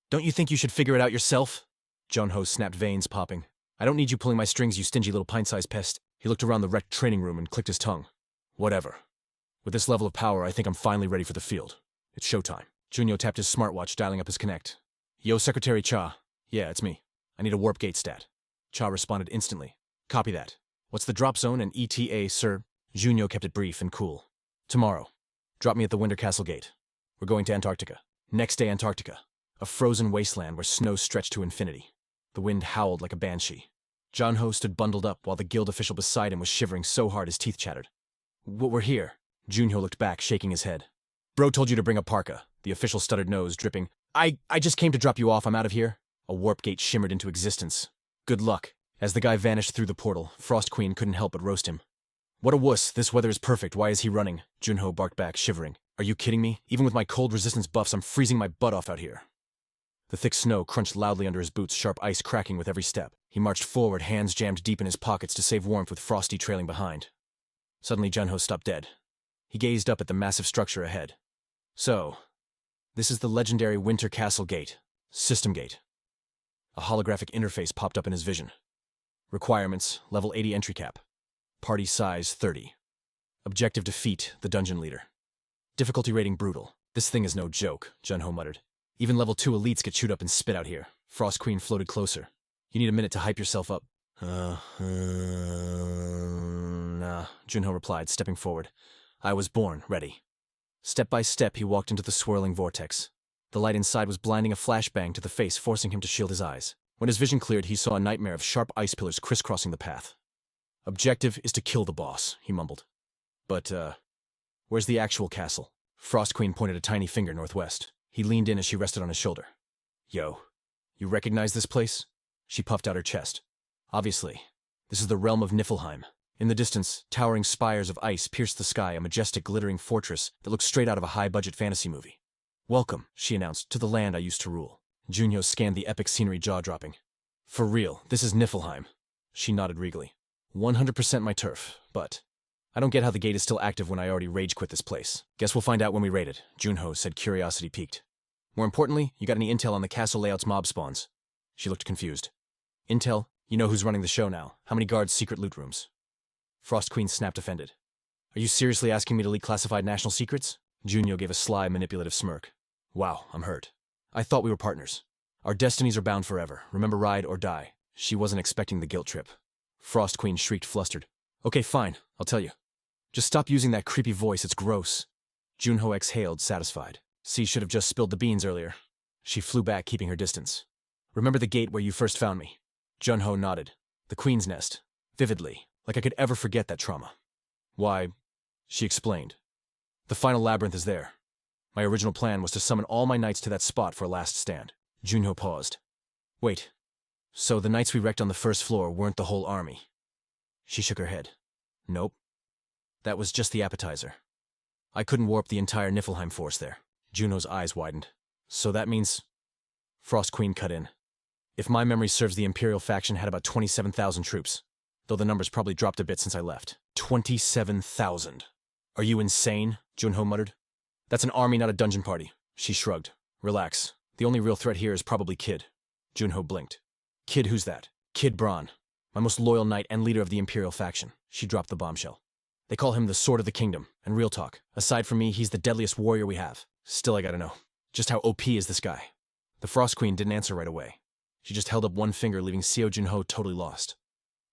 S1: Don't you think you should figure it out yourself? Junho snapped, veins popping. I don't need you pulling my strings, you stingy little pint-sized pest. He looked around the wrecked training room and clicked his tongue. Whatever. With this level of power, I think I'm finally ready for the field. It's showtime. Junho tapped his smartwatch, dialing up his connect. Yo, Secretary Cha. Yeah, it's me. I need a warp gate stat. Cha responded instantly. Copy that. What's the drop zone and ETA, sir? Junho kept it brief and cool. Tomorrow. Drop me at the Winter Castle Gate. We're going to Antarctica. Next day, Antarctica. A frozen wasteland where snow stretched to infinity. The wind howled like a banshee. Junho stood bundled up while the guild official beside him was shivering so hard his teeth chattered. We're here. Junho looked back, shaking his head. Bro told you to bring a parka. The official stuttered nose, dripping. I just came to drop you off. I'm out of here. A warp gate shimmered into existence. Good luck. As the guy vanished through the portal, Frost Queen couldn't help but roast him. What a wuss. This weather is perfect. Why is he running? Junho barked back, shivering. Are you kidding me? Even with my cold resistance buffs, I'm freezing my butt off out here. The thick snow crunched loudly under his boots, sharp ice cracking with every step. He marched forward, hands jammed deep in his pockets to save warmth with Frosty trailing behind. Suddenly Junho stopped dead. He gazed up at the massive structure ahead. So, this is the legendary Winter Castle Gate. System Gate. A holographic interface popped up in his vision. Requirements, level 80 entry cap. Party size 30. Objective defeat the dungeon leader. Difficulty rating brutal. This thing is no joke, Junho muttered. Even level 2 elites get chewed up and spit out here. Frost Queen floated closer. You need a minute to hype yourself up. Nah, Junho replied, stepping forward. I was born ready. Step by step, he walked into the swirling vortex. The light inside was blinding, a flashbang to the face, forcing him to shield his eyes. When his vision cleared, he saw a nightmare of sharp ice pillars crisscrossing the path. Objective is to kill the boss, he mumbled. But, where's the actual castle? Frost Queen pointed a tiny finger northwest. He leaned in as she rested on his shoulder. Yo, you recognize this place? She puffed out her chest. Obviously, this is the realm of Niflheim. In the distance, towering spires of ice pierced the sky, a majestic, glittering fortress that looked straight out of a high-budget fantasy movie. Welcome, she announced, to the land I used to rule. Junho scanned the epic scenery, jaw-dropping. For real, this is Niflheim. She nodded regally. 100% my turf, but I don't get how the gate is still active when I already rage-quit this place. Guess we'll find out when we raid it, Junho said, curiosity piqued. More importantly, you got any intel on the castle layout's mob spawns? She looked confused. Intel? You know who's running the show now. How many guards secret loot rooms? Frost Queen snapped, offended. Are you seriously asking me to leak classified national secrets? Junho gave a sly, manipulative smirk. Wow, I'm hurt. I thought we were partners. Our destinies are bound forever. Remember, ride or die. She wasn't expecting the guilt trip. Frost Queen shrieked, flustered. Okay, fine, I'll tell you. Just stop using that creepy voice, it's gross. Junho exhaled, satisfied. C should have just spilled the beans earlier. She flew back, keeping her distance. Remember the gate where you first found me? Junho nodded. The Queen's Nest. Vividly, like I could ever forget that trauma. Why, she explained. The final labyrinth is there. My original plan was to summon all my knights to that spot for a last stand. Junho paused. Wait, so the knights we wrecked on the first floor weren't the whole army? She shook her head. Nope. That was just the appetizer. I couldn't warp the entire Niflheim force there. Juno's eyes widened. So that means... Frost Queen cut in. If my memory serves, the Imperial faction had about 27,000 troops, though the numbers probably dropped a bit since I left. 27,000. Are you insane? Junho muttered. That's an army, not a dungeon party. She shrugged. Relax. The only real threat here is probably Kid. Junho blinked. Kid, who's that? Kid Braun. My most loyal knight and leader of the Imperial faction. She dropped the bombshell. They call him the Sword of the Kingdom, and real talk. Aside from me, he's the deadliest warrior we have. Still, I gotta know. Just how OP is this guy? The Frost Queen didn't answer right away. She just held up one finger, leaving Seo Junho totally lost.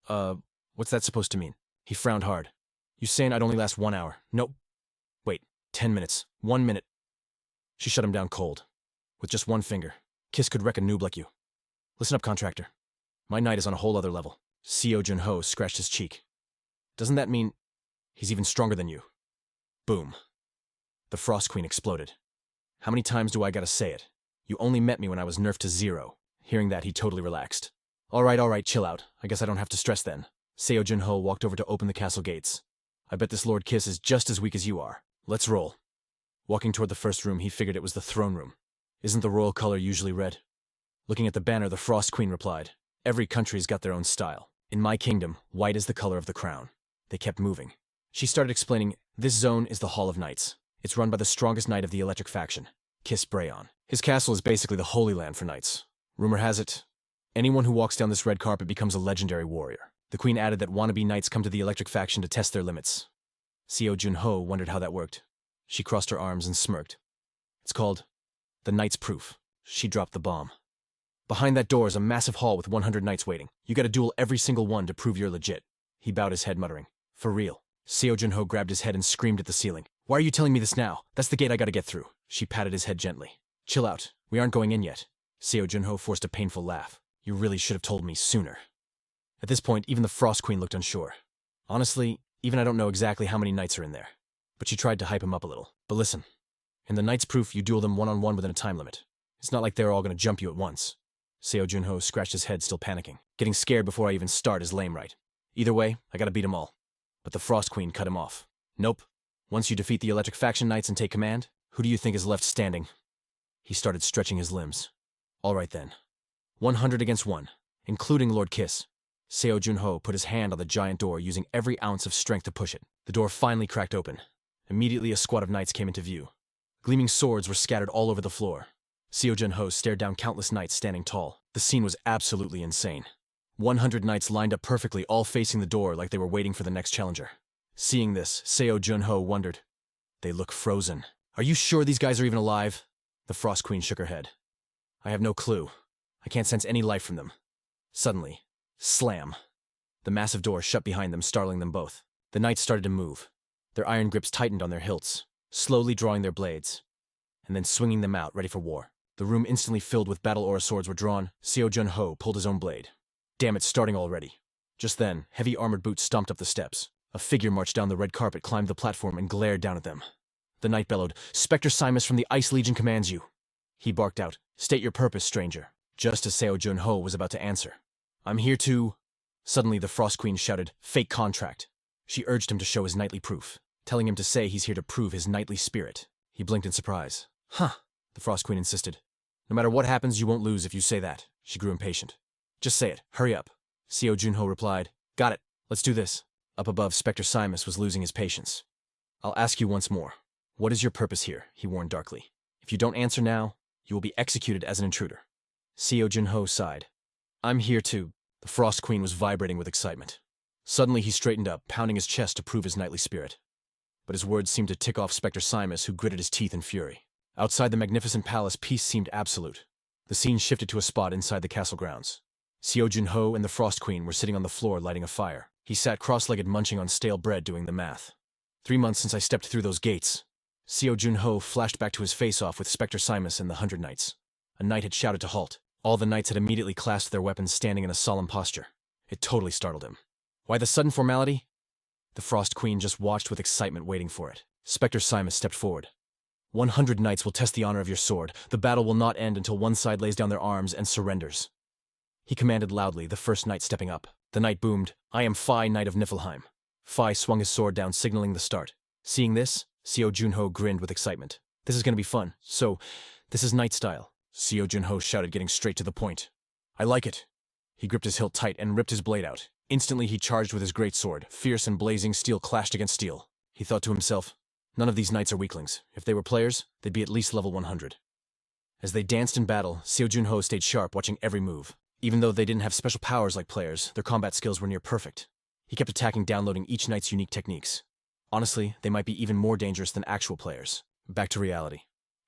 S1: What's that supposed to mean? He frowned hard. You saying I'd only last 1 hour? Nope. Wait, 10 minutes. 1 minute. She shut him down cold. With just one finger. Kiss could wreck a noob like you. Listen up, contractor. My knight is on a whole other level. Seo Junho scratched his cheek. Doesn't that mean he's even stronger than you? Boom. The Frost Queen exploded. How many times do I gotta say it? You only met me when I was nerfed to 0. Hearing that, he totally relaxed. All right, chill out. I guess I don't have to stress then. Seo Junho walked over to open the castle gates. I bet this Lord Kiss is just as weak as you are. Let's roll. Walking toward the first room, he figured it was the throne room. Isn't the royal color usually red? Looking at the banner, the Frost Queen replied, Every country's got their own style. In my kingdom, white is the color of the crown. They kept moving. She started explaining, This zone is the Hall of Knights. It's run by the strongest knight of the electric faction, Kiss Brayon. His castle is basically the Holy Land for knights. Rumor has it, anyone who walks down this red carpet becomes a legendary warrior. The Queen added that wannabe knights come to the electric faction to test their limits. Seo Junho wondered how that worked. She crossed her arms and smirked. It's called the Knight's Proof. She dropped the bomb. Behind that door is a massive hall with 100 knights waiting. You gotta duel every single one to prove you're legit. He bowed his head, muttering, For real. Seo Junho grabbed his head and screamed at the ceiling. Why are you telling me this now? That's the gate I gotta get through. She patted his head gently. Chill out. We aren't going in yet. Seo Junho forced a painful laugh. You really should have told me sooner. At this point, even the Frost Queen looked unsure. Honestly, even I don't know exactly how many knights are in there. But she tried to hype him up a little. But listen, in the Knight's Proof, you duel them one-on-one within a time limit. It's not like they're all gonna jump you at once. Seo Junho scratched his head, still panicking. Getting scared before I even start is lame, right? Either way, I gotta beat them all. But the Frost Queen cut him off. Nope. Once you defeat the electric faction knights and take command, who do you think is left standing? He started stretching his limbs. All right then. 100 against 1, including Lord Kiss. Seo Junho put his hand on the giant door, using every ounce of strength to push it. The door finally cracked open. Immediately, a squad of knights came into view. Gleaming swords were scattered all over the floor. Seo Junho stared down countless knights standing tall. The scene was absolutely insane. 100 knights lined up perfectly, all facing the door like they were waiting for the next challenger. Seeing this, Seo Junho wondered. They look frozen. Are you sure these guys are even alive? The Frost Queen shook her head. I have no clue. I can't sense any life from them. Suddenly, slam. The massive door shut behind them, startling them both. The knights started to move. Their iron grips tightened on their hilts, slowly drawing their blades, and then swinging them out, ready for war. The room instantly filled with battle aura swords were drawn. Seo Junho pulled his own blade. Damn, it's starting already. Just then, heavy armored boots stomped up the steps. A figure marched down the red carpet, climbed the platform, and glared down at them. The knight bellowed, Spectre Simus from the Ice Legion commands you. He barked out, State your purpose, stranger. Just as Seo Junho was about to answer. I'm here to... Suddenly, the Frost Queen shouted, Fake contract. She urged him to show his knightly proof, telling him to say he's here to prove his knightly spirit. He blinked in surprise. Huh, the Frost Queen insisted. No matter what happens, you won't lose if you say that. She grew impatient. Just say it. Hurry up. Seo Junho replied, Got it. Let's do this. Up above, Spectre Simus was losing his patience. I'll ask you once more. What is your purpose here? He warned darkly. If you don't answer now, you will be executed as an intruder. Seo Junho sighed. I'm here to... The Frost Queen was vibrating with excitement. Suddenly he straightened up, pounding his chest to prove his knightly spirit. But his words seemed to tick off Spectre Simus, who gritted his teeth in fury. Outside the magnificent palace, peace seemed absolute. The scene shifted to a spot inside the castle grounds. Seo Junho and the Frost Queen were sitting on the floor lighting a fire. He sat cross-legged munching on stale bread doing the math. 3 months since I stepped through those gates. Seo Junho flashed back to his face-off with Spectre Simus and the 100 Knights. A knight had shouted to halt. All the knights had immediately clasped their weapons, standing in a solemn posture. It totally startled him. Why the sudden formality? The Frost Queen just watched with excitement, waiting for it. Spectre Simus stepped forward. 100 knights will test the honor of your sword. The battle will not end until one side lays down their arms and surrenders. He commanded loudly, the first knight stepping up. The knight boomed, I am Phi, Knight of Niflheim. Phi swung his sword down, signaling the start. Seeing this, Seo Junho grinned with excitement. This is going to be fun. So, this is knight style. Seo Junho shouted, getting straight to the point. I like it. He gripped his hilt tight and ripped his blade out. Instantly he charged with his greatsword. Fierce and blazing steel clashed against steel. He thought to himself, none of these knights are weaklings. If they were players, they'd be at least level 100. As they danced in battle, Seo Junho stayed sharp, watching every move. Even though they didn't have special powers like players, their combat skills were near perfect. He kept attacking, downloading each knight's unique techniques. Honestly, they might be even more dangerous than actual players. Back to reality.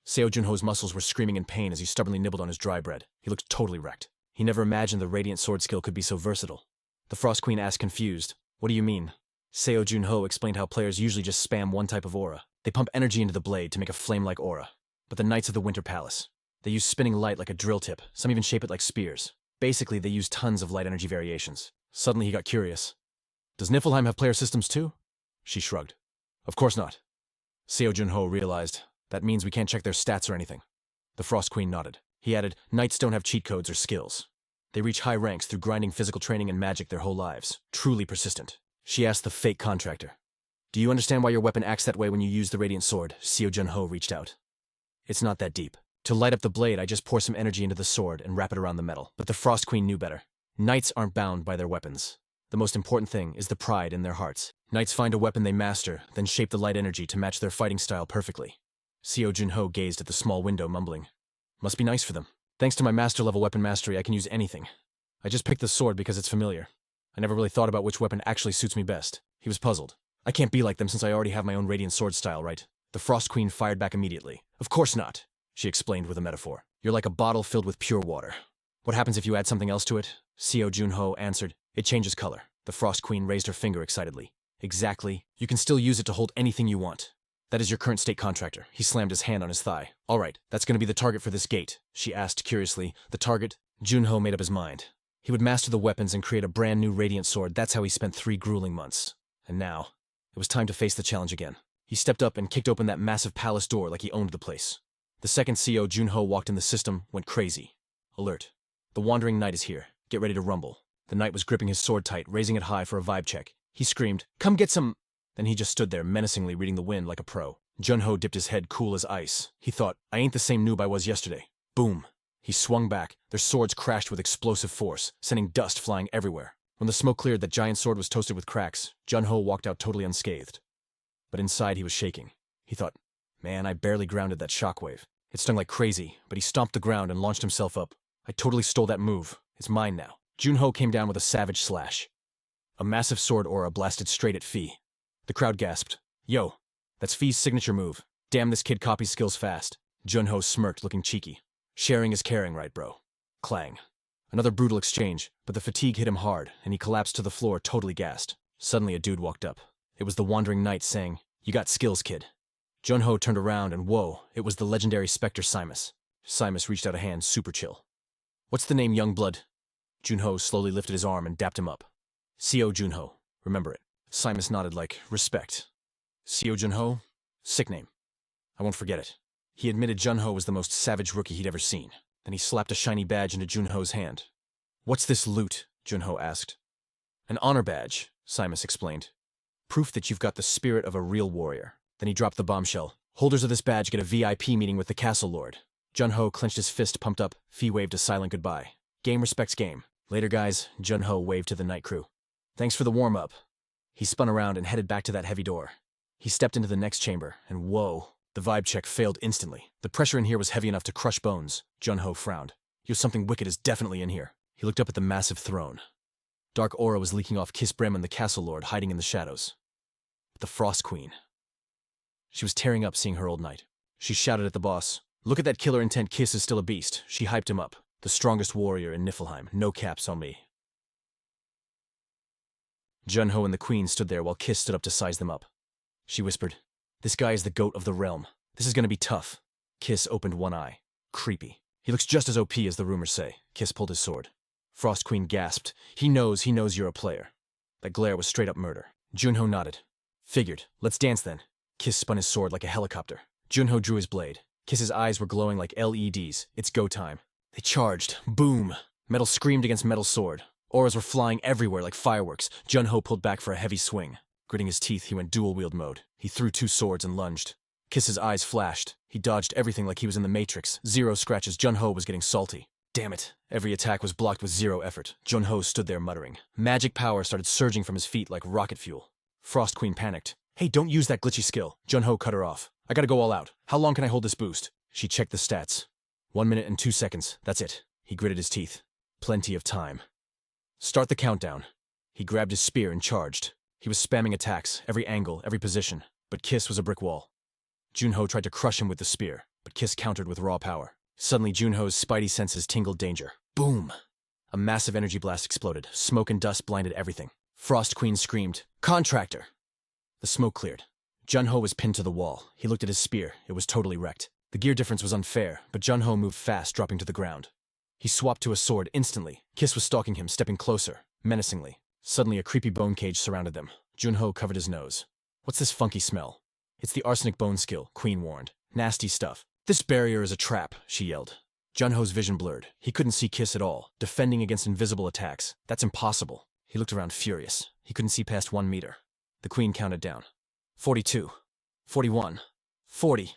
S1: Seo Junho's muscles were screaming in pain as he stubbornly nibbled on his dry bread. He looked totally wrecked. He never imagined the radiant sword skill could be so versatile. The Frost Queen asked, confused, what do you mean? Seo Junho explained how players usually just spam one type of aura. They pump energy into the blade to make a flame-like aura. But the Knights of the Winter Palace, they use spinning light like a drill tip. Some even shape it like spears. Basically, they use tons of light energy variations. Suddenly he got curious. Does Niflheim have player systems too? She shrugged. Of course not. Seo Junho realized, that means we can't check their stats or anything. The Frost Queen nodded. He added, Knights don't have cheat codes or skills. They reach high ranks through grinding physical training and magic their whole lives. Truly persistent. She asked the fake contractor. Do you understand why your weapon acts that way when you use the radiant sword? Seo Junho reached out. It's not that deep. To light up the blade, I just pour some energy into the sword and wrap it around the metal. But the Frost Queen knew better. Knights aren't bound by their weapons. The most important thing is the pride in their hearts. Knights find a weapon they master, then shape the light energy to match their fighting style perfectly. Seo Junho gazed at the small window, mumbling. Must be nice for them. Thanks to my master-level weapon mastery, I can use anything. I just picked the sword because it's familiar. I never really thought about which weapon actually suits me best. He was puzzled. I can't be like them since I already have my own radiant sword style, right? The Frost Queen fired back immediately. Of course not, she explained with a metaphor. You're like a bottle filled with pure water. What happens if you add something else to it? Seo Junho answered. It changes color. The Frost Queen raised her finger excitedly. Exactly. You can still use it to hold anything you want. That is your current state contractor. He slammed his hand on his thigh. All right, that's going to be the target for this gate, she asked curiously. The target? Junho made up his mind. He would master the weapons and create a brand new radiant sword. That's how he spent 3 grueling months. And now, it was time to face the challenge again. He stepped up and kicked open that massive palace door like he owned the place. The second Seo Junho walked in, the system went crazy. Alert. The Wandering Knight is here. Get ready to rumble. The knight was gripping his sword tight, raising it high for a vibe check. He screamed, come get some... Then he just stood there, menacingly reading the wind like a pro. Junho dipped his head, cool as ice. He thought, I ain't the same noob I was yesterday. Boom. He swung back. Their swords crashed with explosive force, sending dust flying everywhere. When the smoke cleared, that giant sword was toasted with cracks. Junho walked out totally unscathed. But inside he was shaking. He thought, man, I barely grounded that shockwave. It stung like crazy, but he stomped the ground and launched himself up. I totally stole that move. It's mine now. Junho came down with a savage slash. A massive sword aura blasted straight at Phi. The crowd gasped. Yo, that's Phi's signature move. Damn, this kid copies skills fast. Junho smirked, looking cheeky. Sharing is caring, right, bro? Clang. Another brutal exchange, but the fatigue hit him hard, and he collapsed to the floor, totally gassed. Suddenly a dude walked up. It was the Wandering Knight saying, you got skills, kid. Junho turned around, and whoa, it was the legendary Spectre Simus. Simus reached out a hand, super chill. What's the name, young blood? Junho slowly lifted his arm and dapped him up. Seo Junho. Remember it. Simus nodded like, respect. Seo Junho? Sick name. I won't forget it. He admitted Junho was the most savage rookie he'd ever seen. Then he slapped a shiny badge into Junho's hand. What's this loot? Junho asked. An honor badge, Simus explained. Proof that you've got the spirit of a real warrior. Then he dropped the bombshell. Holders of this badge get a VIP meeting with the castle lord. Junho clenched his fist, pumped up. Phi waved a silent goodbye. Game respects game. Later, guys, Junho waved to the night crew. Thanks for the warm-up. He spun around and headed back to that heavy door. He stepped into the next chamber, and whoa, the vibe check failed instantly. The pressure in here was heavy enough to crush bones. Junho frowned. Yo, something wicked is definitely in here. He looked up at the massive throne. Dark aura was leaking off Kiss Bremen, the castle lord, hiding in the shadows. But the Frost Queen. She was tearing up seeing her old knight. She shouted at the boss, look at that killer intent, Kiss is still a beast. She hyped him up. The strongest warrior in Niflheim. No caps on me. Junho and the Queen stood there while Kiss stood up to size them up. She whispered, "This guy is the goat of the realm. This is gonna be tough." Kiss opened one eye. Creepy. "He looks just as OP as the rumors say." Kiss pulled his sword. Frost Queen gasped. He knows you're a player." That glare was straight up murder. Junho nodded. "Figured. Let's dance then." Kiss spun his sword like a helicopter. Junho drew his blade. Kiss's eyes were glowing like LEDs. It's go time. They charged. Boom! Metal screamed against metal sword. Auras were flying everywhere like fireworks. Junho pulled back for a heavy swing. Gritting his teeth, he went dual-wield mode. He threw two swords and lunged. Kiss's eyes flashed. He dodged everything like he was in the Matrix. 0 scratches. Junho was getting salty. Damn it. Every attack was blocked with 0 effort. Junho stood there muttering. Magic power started surging from his feet like rocket fuel. Frost Queen panicked. "Hey, don't use that glitchy skill." Junho cut her off. "I gotta go all out. How long can I hold this boost?" She checked the stats. 1 minute and 2 seconds. That's it. He gritted his teeth. Plenty of time. "Start the countdown." He grabbed his spear and charged. He was spamming attacks, every angle, every position. But Kiss was a brick wall. Junho tried to crush him with the spear, but Kiss countered with raw power. Suddenly, Junho's spidey senses tingled danger. Boom! A massive energy blast exploded. Smoke and dust blinded everything. Frost Queen screamed, "Contractor!" The smoke cleared. Junho was pinned to the wall. He looked at his spear. It was totally wrecked. The gear difference was unfair, but Junho moved fast, dropping to the ground. He swapped to a sword instantly. Kiss was stalking him, stepping closer, menacingly. Suddenly, a creepy bone cage surrounded them. Junho covered his nose. "What's this funky smell?" "It's the arsenic bone skill," Queen warned. "Nasty stuff." "This barrier is a trap," she yelled. Junho's vision blurred. He couldn't see Kiss at all, defending against invisible attacks. That's impossible. He looked around furious. He couldn't see past 1 meter. The Queen counted down. 42. 41. 40.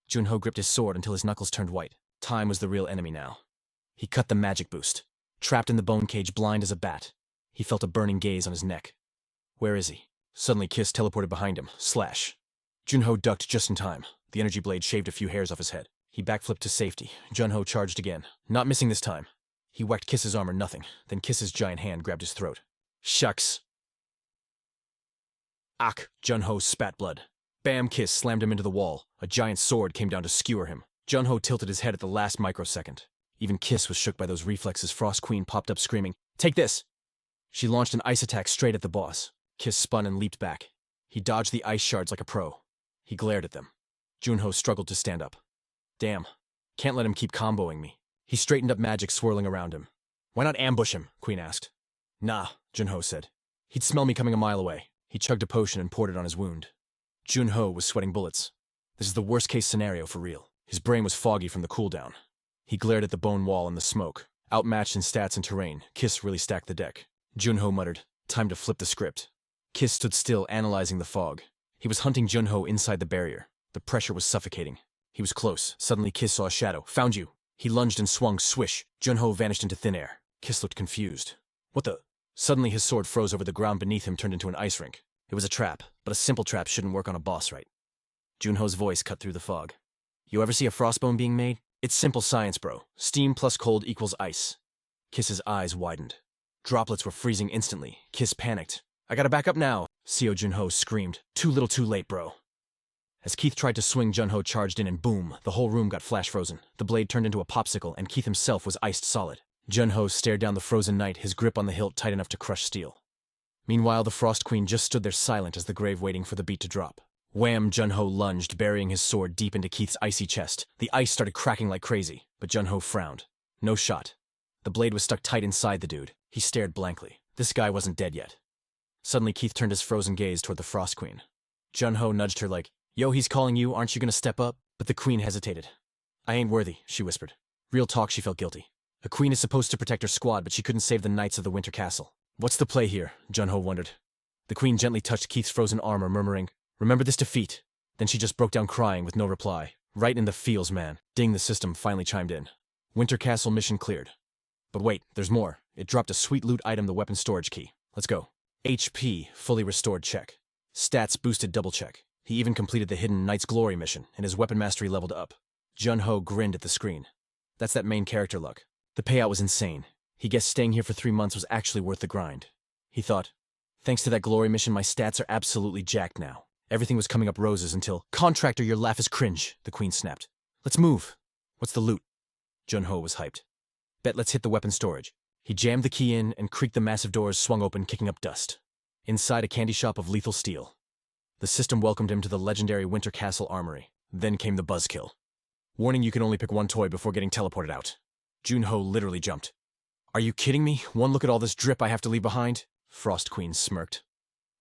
S1: Junho gripped his sword until his knuckles turned white. Time was the real enemy now. He cut the magic boost. Trapped in the bone cage, blind as a bat. He felt a burning gaze on his neck. Where is he? Suddenly Kiss teleported behind him. Slash. Junho ducked just in time. The energy blade shaved a few hairs off his head. He backflipped to safety. Junho charged again. Not missing this time. He whacked Kiss's armor, nothing. Then Kiss's giant hand grabbed his throat. Shucks. Ak! Junho spat blood. Bam! Kiss slammed him into the wall. A giant sword came down to skewer him. Junho tilted his head at the last microsecond. Even Kiss was shook by those reflexes. Frost Queen popped up screaming, "Take this!" She launched an ice attack straight at the boss. Kiss spun and leaped back. He dodged the ice shards like a pro. He glared at them. Junho struggled to stand up. Damn. Can't let him keep comboing me. He straightened up, magic swirling around him. "Why not ambush him?" Queen asked. "Nah," Junho said. "He'd smell me coming a mile away." He chugged a potion and poured it on his wound. Junho was sweating bullets. This is the worst-case scenario for real. His brain was foggy from the cooldown. He glared at the bone wall and the smoke. Outmatched in stats and terrain, Kiss really stacked the deck. Junho muttered, "Time to flip the script." Kiss stood still, analyzing the fog. He was hunting Junho inside the barrier. The pressure was suffocating. He was close. Suddenly Kiss saw a shadow. "Found you!" He lunged and swung, swish. Junho vanished into thin air. Kiss looked confused. "What the?" Suddenly his sword froze over the ground beneath him, turned into an ice rink. It was a trap, but a simple trap shouldn't work on a boss, right? Junho's voice cut through the fog. "You ever see a frostbone being made? It's simple science, bro. Steam plus cold equals ice." Kiss's eyes widened. Droplets were freezing instantly. Kiss panicked. "I gotta back up now," Seo Junho screamed. "Too little too late, bro." As Keith tried to swing, Junho charged in and boom, the whole room got flash frozen. The blade turned into a popsicle and Keith himself was iced solid. Junho stared down the frozen night, his grip on the hilt tight enough to crush steel. Meanwhile, the Frost Queen just stood there silent as the grave waiting for the beat to drop. Wham! Junho lunged, burying his sword deep into Keith's icy chest. The ice started cracking like crazy, but Junho frowned. No shot. The blade was stuck tight inside the dude. He stared blankly. This guy wasn't dead yet. Suddenly, Keith turned his frozen gaze toward the Frost Queen. Junho nudged her like, "Yo, he's calling you, aren't you gonna step up?" But the Queen hesitated. "I ain't worthy," she whispered. Real talk, she felt guilty. A queen is supposed to protect her squad, but she couldn't save the knights of the Winter Castle. What's the play here? Junho wondered. The Queen gently touched Keith's frozen armor, murmuring, "Remember this defeat." Then she just broke down crying with no reply. Right in the feels, man. Ding, the system finally chimed in. Winter Castle mission cleared. But wait, there's more. It dropped a sweet loot item, the weapon storage key. Let's go. HP, fully restored, check. Stats boosted, double check. He even completed the hidden Knight's Glory mission, and his weapon mastery leveled up. Junho grinned at the screen. That's that main character luck. The payout was insane. He guessed staying here for 3 months was actually worth the grind. He thought, thanks to that glory mission, my stats are absolutely jacked now. Everything was coming up roses until, "Contractor, your laugh is cringe," the Queen snapped. "Let's move." "What's the loot?" Junho was hyped. "Bet let's hit the weapon storage." He jammed the key in and creaked, the massive doors swung open, kicking up dust. inside a candy shop of lethal steel. The system welcomed him to the legendary Winter Castle Armory. Then came the buzzkill. Warning, you can only pick one toy before getting teleported out. Junho literally jumped. Are you kidding me? One look at all this drip I have to leave behind? Frost Queen smirked.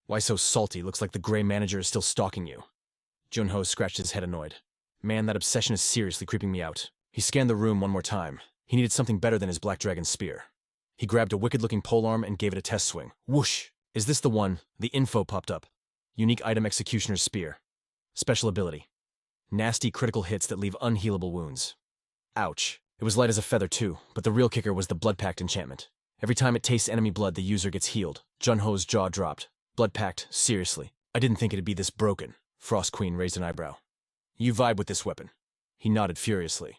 S1: Why so salty? Looks like the Grey Manager is still stalking you. Junho scratched his head annoyed. Man, that obsession is seriously creeping me out. He scanned the room one more time. He needed something better than his Black Dragon spear. He grabbed a wicked-looking polearm and gave it a test swing. Whoosh! Is this the one? The info popped up. Unique item Executioner's Spear. Special ability. Nasty critical hits that leave unhealable wounds. Ouch. It was light as a feather too, but the real kicker was the Blood Pact enchantment. Every time it tastes enemy blood, the user gets healed. Junho's jaw dropped. Blood Pact? Seriously? I didn't think it'd be this broken. Frost Queen raised an eyebrow. You vibe with this weapon. He nodded furiously.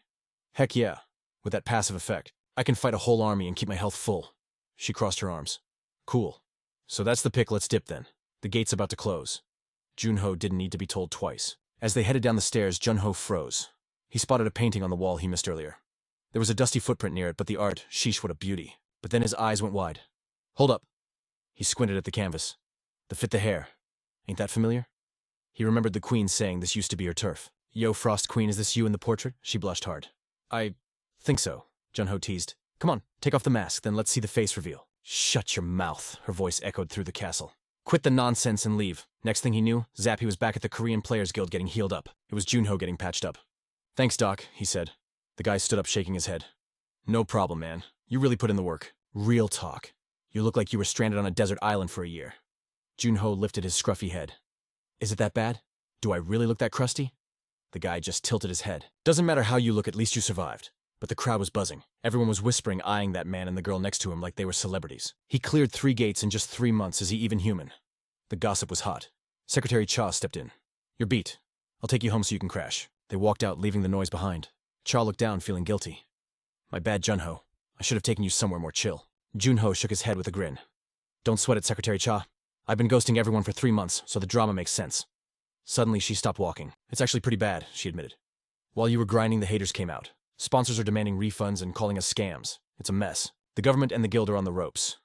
S1: Heck yeah. With that passive effect, I can fight a whole army and keep my health full. She crossed her arms. Cool. So that's the pick, let's dip then. The gate's about to close. Junho didn't need to be told twice. As they headed down the stairs, Junho froze. He spotted a painting on the wall he missed earlier. There was a dusty footprint near it, but the art, sheesh, what a beauty. But then his eyes went wide. Hold up. He squinted at the canvas. The fit the hair. Ain't that familiar? He remembered the Queen saying this used to be her turf. Yo, Frost Queen, is this you in the portrait? She blushed hard. I think so, Junho teased. Come on, take off the mask, then let's see the face reveal. Shut your mouth, her voice echoed through the castle. Quit the nonsense and leave. Next thing he knew, Zap, he was back at the Korean Players Guild getting healed up. It was Junho getting patched up. Thanks, Doc, he said. The guy stood up shaking his head. No problem, man. You really put in the work. Real talk. You look like you were stranded on a desert island for a year. Junho lifted his scruffy head. Is it that bad? Do I really look that crusty? The guy just tilted his head. Doesn't matter how you look, at least you survived. But the crowd was buzzing. Everyone was whispering, eyeing that man and the girl next to him like they were celebrities. He cleared 3 gates in just 3 months. Is he even human? The gossip was hot. Secretary Cha stepped in. You're beat. I'll take you home so you can crash. They walked out, leaving the noise behind. Cha looked down, feeling guilty. My bad, Junho. I should have taken you somewhere more chill. Junho shook his head with a grin. Don't sweat it, Secretary Cha. I've been ghosting everyone for 3 months, so the drama makes sense. Suddenly, she stopped walking. It's actually pretty bad, she admitted. While you were grinding, the haters came out. Sponsors are demanding refunds and calling us scams. It's a mess. The government and the guild are on the ropes.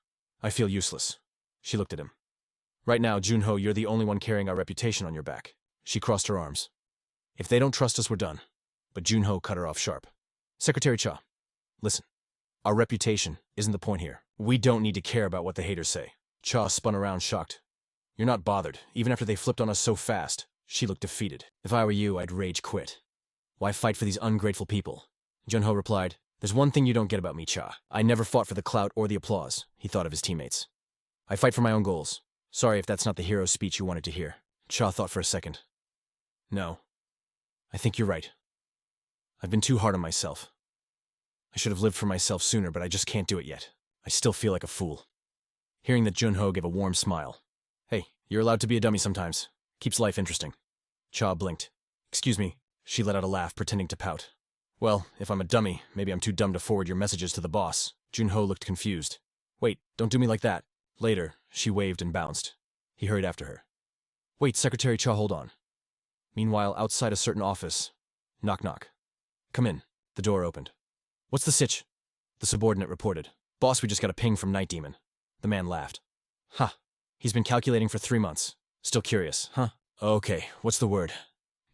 S1: I feel useless. She looked at him. Right now, Junho, you're the only one carrying our reputation on your back. She crossed her arms. If they don't trust us, we're done. But Junho cut her off sharp. Secretary Cha, listen. Our reputation isn't the point here. We don't need to care about what the haters say. Cha spun around, shocked. You're not bothered, even after they flipped on us so fast. She looked defeated. If I were you, I'd rage quit. Why fight for these ungrateful people? Junho replied, There's one thing you don't get about me, Cha. I never fought for the clout or the applause. He thought of his teammates. I fight for my own goals. Sorry if that's not the hero speech you wanted to hear. Cha thought for a second. No. I think you're right. I've been too hard on myself. I should have lived for myself sooner, but I just can't do it yet. I still feel like a fool. Hearing that, Junho gave a warm smile. Hey, you're allowed to be a dummy sometimes. Keeps life interesting. Cha blinked. Excuse me. She let out a laugh, pretending to pout. Well, if I'm a dummy, maybe I'm too dumb to forward your messages to the boss. Junho looked confused. Wait, don't do me like that. Later, she waved and bounced. He hurried after her. Wait, Secretary Cha, hold on. Meanwhile, outside a certain office. Knock knock. Come in. The door opened. What's the sitch? The subordinate reported. Boss, we just got a ping from Night Demon. The man laughed. Ha. He's been calculating for 3 months. Still curious, huh? Okay, what's the word?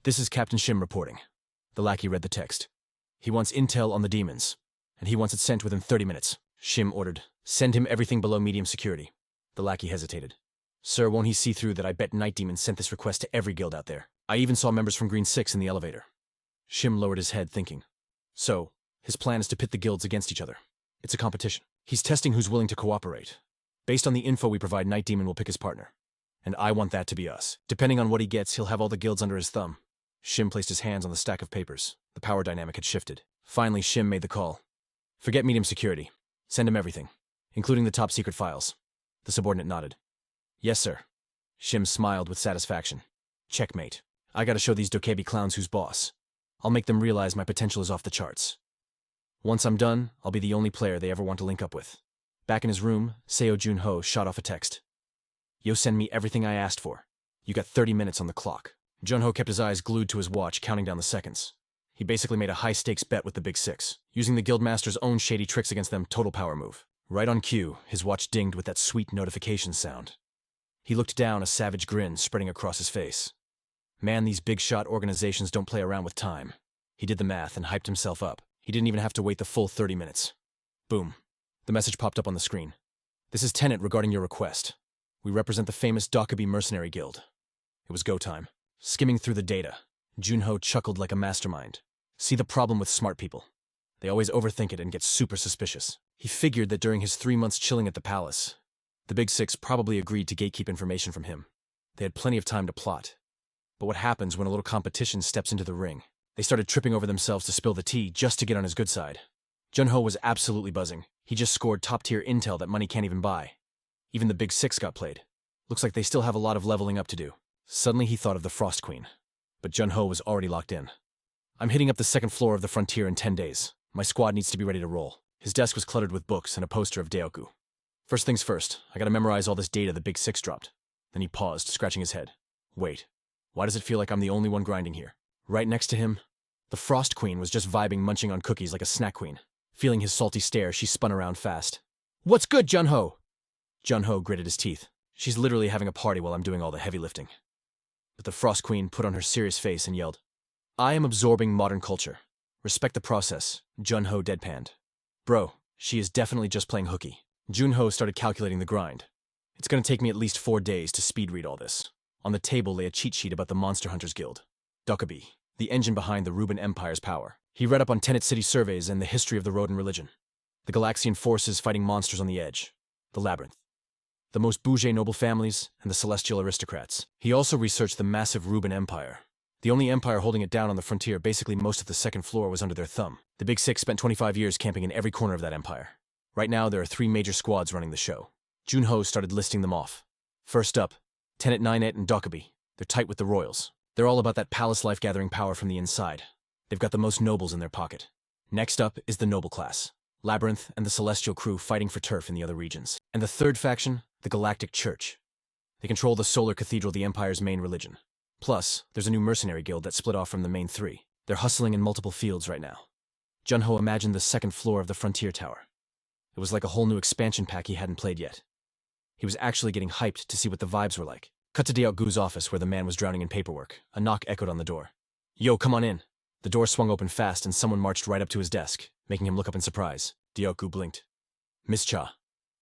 S1: This is Captain Shim reporting. The lackey read the text. He wants intel on the demons, and he wants it sent within 30 minutes. Shim ordered. Send him everything below medium security. The lackey hesitated. Sir, won't he see through that I bet Night Demon sent this request to every guild out there? I even saw members from Green 6 in the elevator. Shim lowered his head, thinking. So, his plan is to pit the guilds against each other. It's a competition. He's testing who's willing to cooperate. Based on the info we provide, Night Demon will pick his partner. And I want that to be us. Depending on what he gets, he'll have all the guilds under his thumb. Shim placed his hands on the stack of papers. The power dynamic had shifted. Finally, Shim made the call. Forget medium security. Send him everything, including the top secret files. The subordinate nodded. Yes, sir. Shim smiled with satisfaction. Checkmate. I gotta show these dokebi clowns who's boss. I'll make them realize my potential is off the charts. Once I'm done, I'll be the only player they ever want to link up with. Back in his room, Seo Junho shot off a text. Yo, send me everything I asked for. You got 30 minutes on the clock. Junho kept his eyes glued to his watch, counting down the seconds. He basically made a high-stakes bet with the Big Six, using the Guildmaster's own shady tricks against them. Total power move. Right on cue, his watch dinged with that sweet notification sound. He looked down, a savage grin spreading across his face. Man, these big-shot organizations don't play around with time. He did the math and hyped himself up. He didn't even have to wait the full 30 minutes. Boom. The message popped up on the screen. This is Tenet regarding your request. We represent the famous Dockaby Mercenary Guild. It was go time. Skimming through the data, Junho chuckled like a mastermind. See the problem with smart people. They always overthink it and get super suspicious. He figured that during his 3 months chilling at the palace, the Big Six probably agreed to gatekeep information from him. They had plenty of time to plot. But what happens when a little competition steps into the ring? They started tripping over themselves to spill the tea just to get on his good side. Junho was absolutely buzzing. He just scored top-tier intel that money can't even buy. Even the Big Six got played. Looks like they still have a lot of leveling up to do. Suddenly he thought of the Frost Queen. But Junho was already locked in. I'm hitting up the second floor of the frontier in 10 days. My squad needs to be ready to roll. His desk was cluttered with books and a poster of Daoku. First things first, I gotta memorize all this data the Big Six dropped. Then he paused, scratching his head. Wait, why does it feel like I'm the only one grinding here? Right next to him, the Frost Queen was just vibing, munching on cookies like a snack queen. Feeling his salty stare, she spun around fast. What's good, Junho? Junho gritted his teeth. She's literally having a party while I'm doing all the heavy lifting. But the Frost Queen put on her serious face and yelled, I am absorbing modern culture. Respect the process, Junho deadpanned. Bro, she is definitely just playing hooky. Junho started calculating the grind. It's gonna take me at least 4 days to speed read all this. On the table lay a cheat sheet about the Monster Hunters Guild. Dockaby, the engine behind the Ruben Empire's power. He read up on Tenet City surveys and the history of the Rodin religion. The Galaxian forces fighting monsters on the edge. The Labyrinth. The most bourgeois noble families, and the celestial aristocrats. He also researched the massive Ruben Empire. The only empire holding it down on the frontier, basically most of the second floor was under their thumb. The Big Six spent 25 years camping in every corner of that empire. Right now, there are 3 major squads running the show. Junho started listing them off. First up, Tenet 9-8 and Dockaby. They're tight with the royals. They're all about that palace life gathering power from the inside. They've got the most nobles in their pocket. Next up is the noble class. Labyrinth and the Celestial crew fighting for turf in the other regions. And the third faction, the Galactic Church. They control the Solar Cathedral, the Empire's main religion. Plus, there's a new mercenary guild that split off from the main 3. They're hustling in multiple fields right now. Junho imagined the second floor of the Frontier Tower. It was like a whole new expansion pack he hadn't played yet. He was actually getting hyped to see what the vibes were like. Cut to Daogu's office where the man was drowning in paperwork. A knock echoed on the door. Yo, come on in. The door swung open fast and someone marched right up to his desk, making him look up in surprise. Daogu blinked. Miss Cha,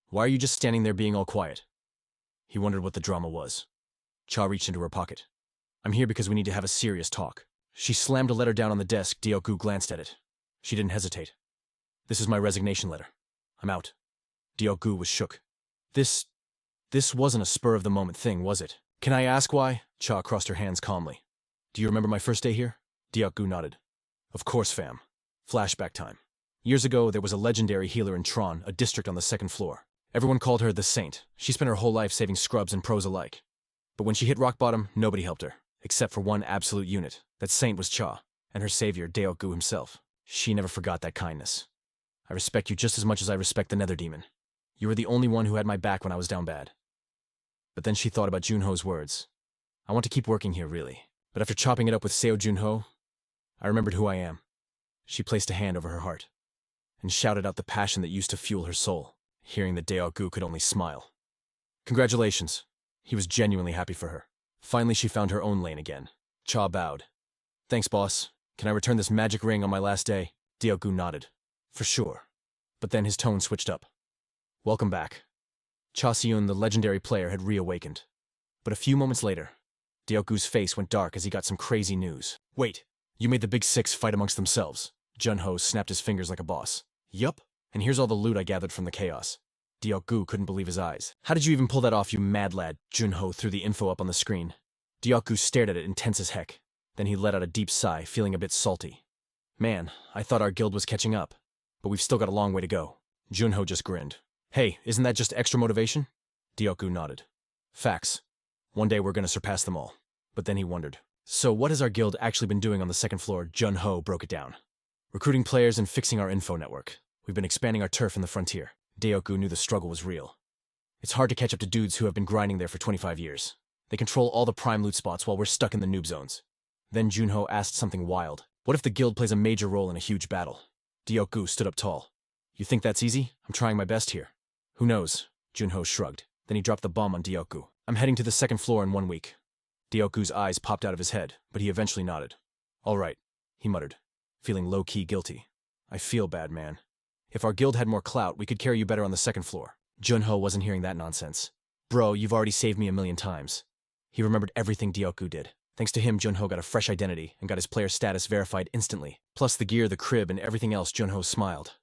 S1: why are you just standing there being all quiet? He wondered what the drama was. Cha reached into her pocket. I'm here because we need to have a serious talk. She slammed a letter down on the desk. Daogu glanced at it. She didn't hesitate. This is my resignation letter. I'm out. Daogu was shook. This wasn't a spur-of-the-moment thing, was it? Can I ask why? Cha crossed her hands calmly. Do you remember my first day here? Daogu nodded. Of course, fam. Flashback time. Years ago, there was a legendary healer in Tron, a district on the second floor. Everyone called her the Saint. She spent her whole life saving scrubs and pros alike. But when she hit rock bottom, nobody helped her, except for one absolute unit. That Saint was Cha, and her savior, Daogu himself. She never forgot that kindness. I respect you just as much as I respect the Nether Demon. You were the only one who had my back when I was down bad. But then she thought about Junho's words. I want to keep working here, really. But after chopping it up with Seo Junho, I remembered who I am. She placed a hand over her heart and shouted out the passion that used to fuel her soul. Hearing that Daogu could only smile. Congratulations. He was genuinely happy for her. Finally, she found her own lane again. Cha bowed. Thanks, boss. Can I return this magic ring on my last day? Daogu nodded. For sure. But then his tone switched up. Welcome back. Cha Seun, the legendary player, had reawakened. But a few moments later, Daogu's face went dark as he got some crazy news. Wait, you made the Big Six fight amongst themselves. Junho snapped his fingers like a boss. Yup. And here's all the loot I gathered from the chaos. Daogu couldn't believe his eyes. How did you even pull that off, you mad lad? Junho threw the info up on the screen. Daogu stared at it, intense as heck. Then he let out a deep sigh, feeling a bit salty. Man, I thought our guild was catching up. But we've still got a long way to go. Junho just grinned. Hey, isn't that just extra motivation? Daogu nodded. Facts. One day we're gonna surpass them all. But then he wondered. So what has our guild actually been doing on the second floor? Junho broke it down. Recruiting players and fixing our info network. We've been expanding our turf in the frontier. Daogu knew the struggle was real. It's hard to catch up to dudes who have been grinding there for 25 years. They control all the prime loot spots while we're stuck in the noob zones. Then Junho asked something wild. What if the guild plays a major role in a huge battle? Daogu stood up tall. You think that's easy? I'm trying my best here. Who knows? Junho shrugged. Then he dropped the bomb on Daogu. I'm heading to the second floor in 1 week. Dioku's eyes popped out of his head, but he eventually nodded. All right, he muttered, feeling low-key guilty. I feel bad, man. If our guild had more clout, we could carry you better on the second floor. Junho wasn't hearing that nonsense. Bro, you've already saved me 1,000,000 times. He remembered everything Dioku did. Thanks to him, Junho got a fresh identity and got his player status verified instantly. Plus the gear, the crib, and everything else, Junho smiled.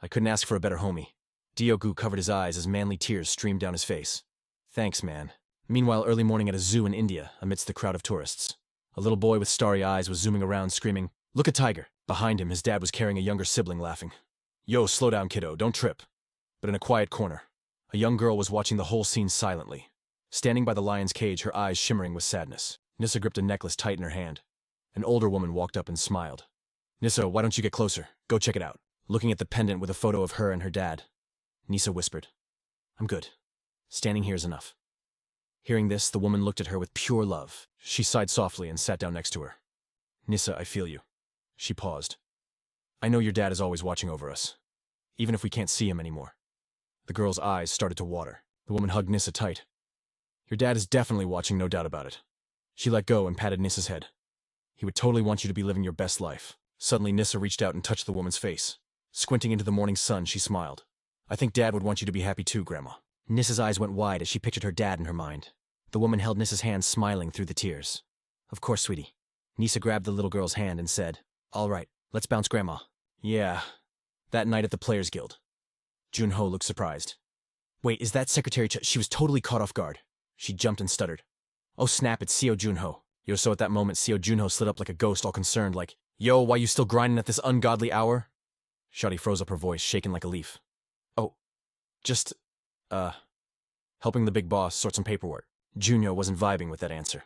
S1: I couldn't ask for a better homie. Dioku covered his eyes as manly tears streamed down his face. Thanks, man. Meanwhile, early morning at a zoo in India, amidst the crowd of tourists. A little boy with starry eyes was zooming around screaming, "Look, a tiger!" Behind him, his dad was carrying a younger sibling laughing. Yo, slow down, kiddo, don't trip. But in a quiet corner, a young girl was watching the whole scene silently. Standing by the lion's cage, her eyes shimmering with sadness. Nissa gripped a necklace tight in her hand. An older woman walked up and smiled. Nissa, why don't you get closer? Go check it out. Looking at the pendant with a photo of her and her dad. Nissa whispered, I'm good. Standing here is enough. Hearing this, the woman looked at her with pure love. She sighed softly and sat down next to her. Nissa, I feel you. She paused. I know your dad is always watching over us, even if we can't see him anymore. The girl's eyes started to water. The woman hugged Nissa tight. Your dad is definitely watching, no doubt about it. She let go and patted Nissa's head. He would totally want you to be living your best life. Suddenly, Nissa reached out and touched the woman's face. Squinting into the morning sun, she smiled. I think Dad would want you to be happy too, Grandma. Nissa's eyes went wide as she pictured her dad in her mind. The woman held Nissa's hand, smiling through the tears. Of course, sweetie. Nissa grabbed the little girl's hand and said, All right, let's bounce, Grandma. Yeah, that night at the Players Guild. Junho looked surprised. Wait, is that Secretary She was totally caught off guard. She jumped and stuttered. Oh snap, it's Seo Junho. Yo, so at that moment, Seo Junho slid up like a ghost, all concerned, like, Yo, why you still grinding at this ungodly hour? Shawty froze up, her voice, shaken like a leaf. Oh, just, helping the big boss sort some paperwork. Junho wasn't vibing with that answer.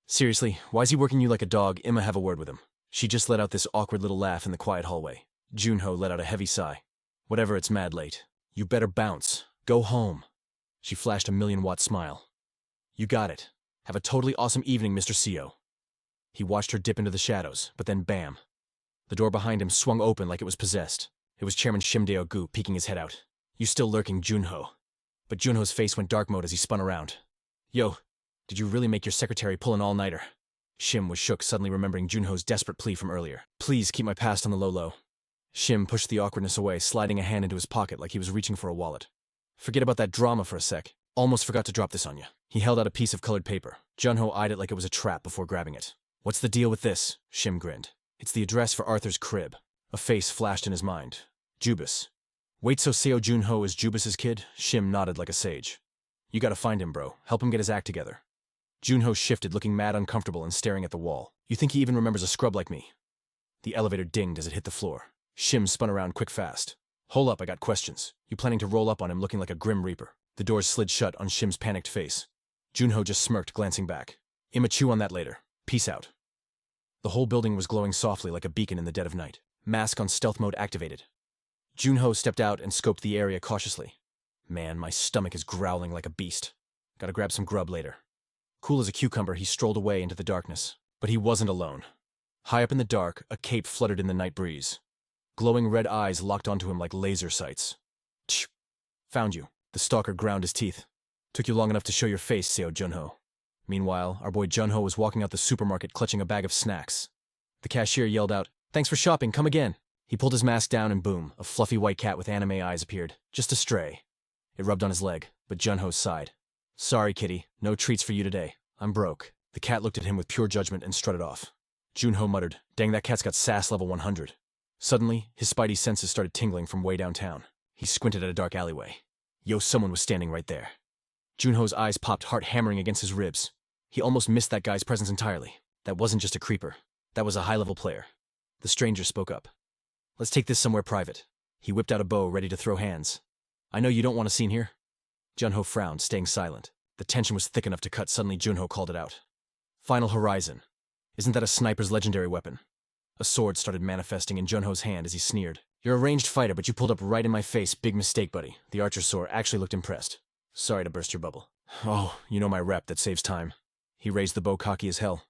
S1: Seriously, why is he working you like a dog? Imma, have a word with him. She just let out this awkward little laugh in the quiet hallway. Junho let out a heavy sigh. Whatever, it's mad late. You better bounce. Go home. She flashed a 1,000,000-watt smile. You got it. Have a totally awesome evening, Mr. Seo. He watched her dip into the shadows, but then bam. The door behind him swung open like it was possessed. It was Chairman Shim Deo-gu peeking his head out. You still lurking, Junho. But Junho's face went dark mode as he spun around. Yo, did you really make your secretary pull an all-nighter? Shim was shook, suddenly remembering Junho's desperate plea from earlier. Please keep my past on the low-low. Shim pushed the awkwardness away, sliding a hand into his pocket like he was reaching for a wallet. Forget about that drama for a sec. Almost forgot to drop this on you. He held out a piece of colored paper. Junho eyed it like it was a trap before grabbing it. What's the deal with this? Shim grinned. It's the address for Arthur's crib. A face flashed in his mind. Jubis. Wait, so Seo Junho is Jubis's kid? Shim nodded like a sage. You gotta find him, bro. Help him get his act together. Junho shifted, looking mad uncomfortable and staring at the wall. You think he even remembers a scrub like me? The elevator dinged as it hit the floor. Shim spun around quick fast. Hold up, I got questions. You planning to roll up on him looking like a grim reaper? The doors slid shut on Shim's panicked face. Junho just smirked, glancing back. Imma, chew on that later. Peace out. The whole building was glowing softly like a beacon in the dead of night. Mask on stealth mode activated. Junho stepped out and scoped the area cautiously. Man, my stomach is growling like a beast. Gotta grab some grub later. Cool as a cucumber, he strolled away into the darkness. But he wasn't alone. High up in the dark, a cape fluttered in the night breeze. Glowing red eyes locked onto him like laser sights. Tch. Found you. The stalker ground his teeth. Took you long enough to show your face, Seo Junho. Meanwhile, our boy Junho was walking out the supermarket clutching a bag of snacks. The cashier yelled out, Thanks for shopping, come again. He pulled his mask down and boom, a fluffy white cat with anime eyes appeared. Just a stray. It rubbed on his leg, but Junho sighed. Sorry, kitty, no treats for you today. I'm broke. The cat looked at him with pure judgment and strutted off. Junho muttered, Dang, that cat's got sass level 100. Suddenly, his spidey senses started tingling from way downtown. He squinted at a dark alleyway. Yo, someone was standing right there. Junho's eyes popped, heart hammering against his ribs. He almost missed that guy's presence entirely. That wasn't just a creeper. That was a high-level player. The stranger spoke up. Let's take this somewhere private. He whipped out a bow, ready to throw hands. I know you don't want a scene here. Junho frowned, staying silent. The tension was thick enough to cut. Suddenly, Junho called it out. Final Horizon. Isn't that a sniper's legendary weapon? A sword started manifesting in Junho's hand as he sneered. You're a ranged fighter, but you pulled up right in my face. Big mistake, buddy. The archer saw actually looked impressed. Sorry to burst your bubble. Oh, you know my rep, that saves time. He raised the bow cocky as hell.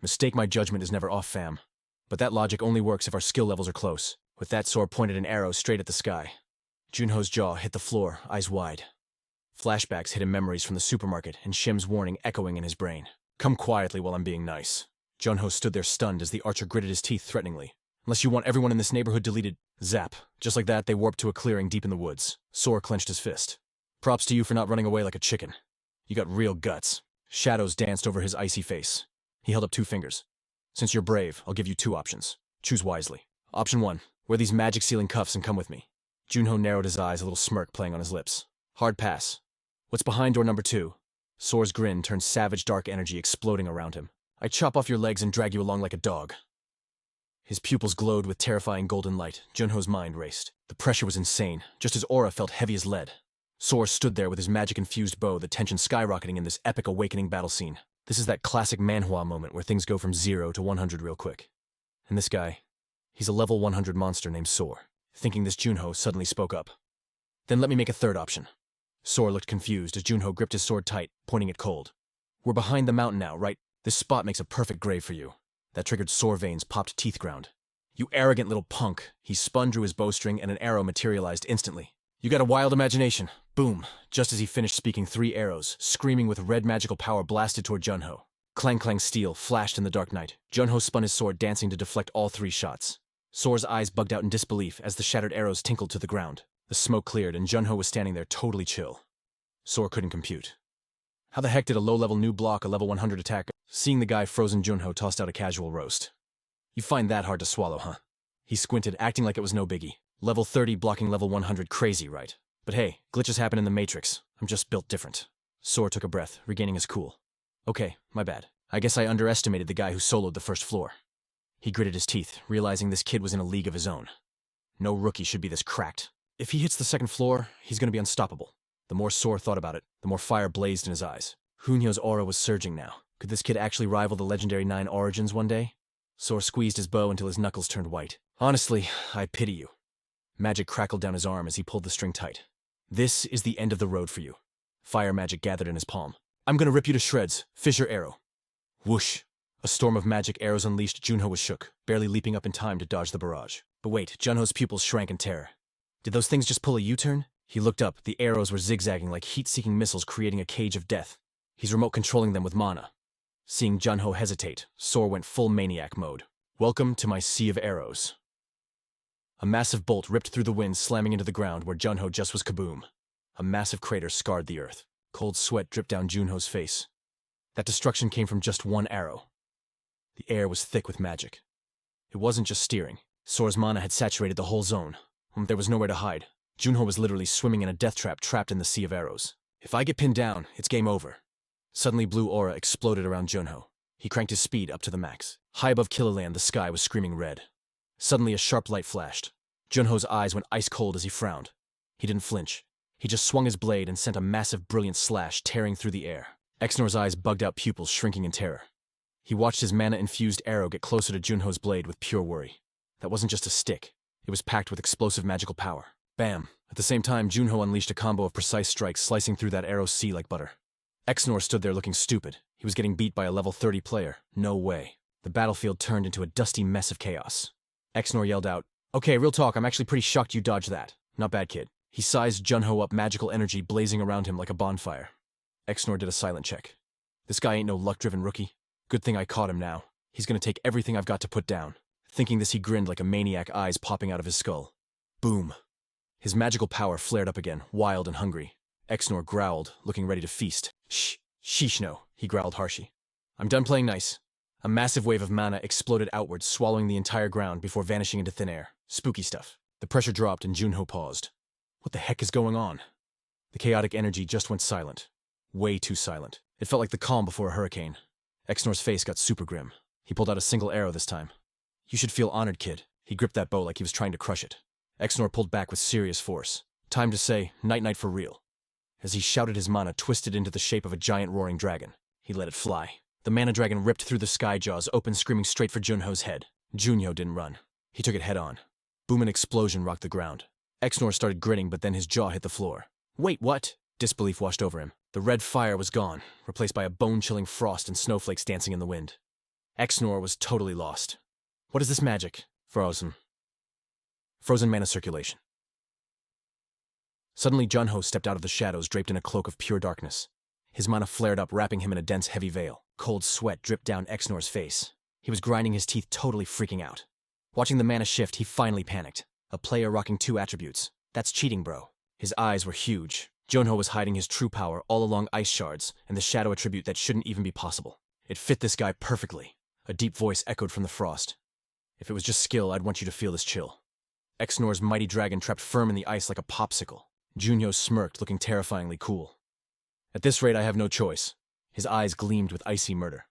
S1: Mistake my judgment is never off, fam. But that logic only works if our skill levels are close. With that sword pointed an arrow straight at the sky. Junho's jaw hit the floor, eyes wide. Flashbacks hit him memories from the supermarket and Shim's warning echoing in his brain. Come quietly while I'm being nice. Junho stood there stunned as the archer gritted his teeth threateningly. Unless you want everyone in this neighborhood deleted. Zap. Just like that, they warped to a clearing deep in the woods. Sor clenched his fist. Props to you for not running away like a chicken. You got real guts. Shadows danced over his icy face. He held up 2 fingers. Since you're brave, I'll give you 2 options. Choose wisely. Option 1. Wear these magic sealing cuffs and come with me. Junho narrowed his eyes, a little smirk playing on his lips. Hard pass. What's behind door number 2? Sor's grin turned savage dark energy exploding around him. I chop off your legs and drag you along like a dog. His pupils glowed with terrifying golden light. Junho's mind raced. The pressure was insane, just his aura felt heavy as lead. Sor stood there with his magic-infused bow, the tension skyrocketing in this epic awakening battle scene. This is that classic MANHWA moment where things go from 0 to 100 real quick. And this guy, he's a level 100 monster named Sor. Thinking this, Junho suddenly spoke up. Then let me make a 3rd option. Sor looked confused as Junho gripped his sword tight, pointing it cold. We're behind the mountain now, right? This spot makes a perfect grave for you. That triggered Sor Vane's popped teeth ground. You arrogant little punk. He spun, drew his bowstring, and an arrow materialized instantly. You got a wild imagination. Boom. Just as he finished speaking, 3 arrows, screaming with red magical power, blasted toward Junho. Clang clang steel flashed in the dark night. Junho spun his sword, dancing to deflect all 3 shots. Sor's eyes bugged out in disbelief as the shattered arrows tinkled to the ground. The smoke cleared, and Junho was standing there totally chill. Sor couldn't compute. How the heck did a low-level new block a level 100 attack? Seeing the guy frozen, Junho tossed out a casual roast. You find that hard to swallow, huh? He squinted, acting like it was no biggie. Level 30 blocking level 100, crazy, right? But hey, glitches happen in the Matrix. I'm just built different. Sor took a breath, regaining his cool. Okay, my bad. I guess I underestimated the guy who soloed the first floor. He gritted his teeth, realizing this kid was in a league of his own. No rookie should be this cracked. If he hits the 2nd floor, he's gonna be unstoppable. The more Sor thought about it, the more fire blazed in his eyes. Hunyo's aura was surging now. Could this kid actually rival the legendary 9 origins one day? Sor squeezed his bow until his knuckles turned white. Honestly, I pity you. Magic crackled down his arm as he pulled the string tight. This is the end of the road for you. Fire magic gathered in his palm. I'm gonna rip you to shreds. Fissure arrow. Whoosh. A storm of magic arrows unleashed. Junho was shook, barely leaping up in time to dodge the barrage. But wait, Junho's pupils shrank in terror. Did those things just pull a U-turn? He looked up. The arrows were zigzagging like heat-seeking missiles, creating a cage of death. He's remote controlling them with mana. Seeing Junho hesitate, Sor went full maniac mode. Welcome to my sea of arrows. A massive bolt ripped through the wind, slamming into the ground where Junho just was kaboom. A massive crater scarred the earth. Cold sweat dripped down Junho's face. That destruction came from just one arrow. The air was thick with magic. It wasn't just steering. Sor's mana had saturated the whole zone. There was nowhere to hide. Junho was literally swimming in a death trap trapped in the sea of arrows. If I get pinned down, it's game over. Suddenly, blue aura exploded around Junho. He cranked his speed up to the max. High above Killerland, the sky was screaming red. Suddenly, a sharp light flashed. Junho's eyes went ice cold as he frowned. He didn't flinch. He just swung his blade and sent a massive, brilliant slash tearing through the air. Exnor's eyes bugged out, pupils shrinking in terror. He watched his mana-infused arrow get closer to Junho's blade with pure worry. That wasn't just a stick. It was packed with explosive magical power. Bam! At the same time, Junho unleashed a combo of precise strikes, slicing through that arrow's sea like butter. Exnor stood there looking stupid. He was getting beat by a level 30 player. No way. The battlefield turned into a dusty mess of chaos. Exnor yelled out, "Okay, real talk, I'm actually pretty shocked you dodged that. Not bad, kid." He sized Junho up, magical energy blazing around him like a bonfire. Exnor did a silent check. This guy ain't no luck-driven rookie. Good thing I caught him now. He's gonna take everything I've got to put down. Thinking this, he grinned like a maniac, eyes popping out of his skull. Boom. His magical power flared up again, wild and hungry. Exnor growled, looking ready to feast. Sheesh no, he growled harshly. I'm done playing nice. A massive wave of mana exploded outwards, swallowing the entire ground before vanishing into thin air. Spooky stuff. The pressure dropped and Junho paused. What the heck is going on? The chaotic energy just went silent. Way too silent. It felt like the calm before a hurricane. Exnor's face got super grim. He pulled out a single arrow this time. You should feel honored, kid. He gripped that bow like he was trying to crush it. Exnor pulled back with serious force. Time to say, night-night for real. As he shouted, his mana twisted into the shape of a giant roaring dragon. He let it fly. The mana dragon ripped through the sky jaws open, screaming straight for Junho's head. Junho didn't run. He took it head on. Boom, an explosion rocked the ground. Exnor started grinning, but then his jaw hit the floor. Wait, what? Disbelief washed over him. The red fire was gone, replaced by a bone-chilling frost and snowflakes dancing in the wind. Exnor was totally lost. What is this magic? Frozen mana circulation. Suddenly, Junho stepped out of the shadows, draped in a cloak of pure darkness. His mana flared up, wrapping him in a dense, heavy veil. Cold sweat dripped down Exnor's face. He was grinding his teeth, totally freaking out. Watching the mana shift, he finally panicked. A player rocking 2 attributes. That's cheating, bro. His eyes were huge. Junho was hiding his true power all along ice shards and the shadow attribute that shouldn't even be possible. It fit this guy perfectly. A deep voice echoed from the frost. If it was just skill, I'd want you to feel this chill. Exnor's mighty dragon trapped firm in the ice like a popsicle. Junho smirked, looking terrifyingly cool. At this rate, I have no choice. His eyes gleamed with icy murder.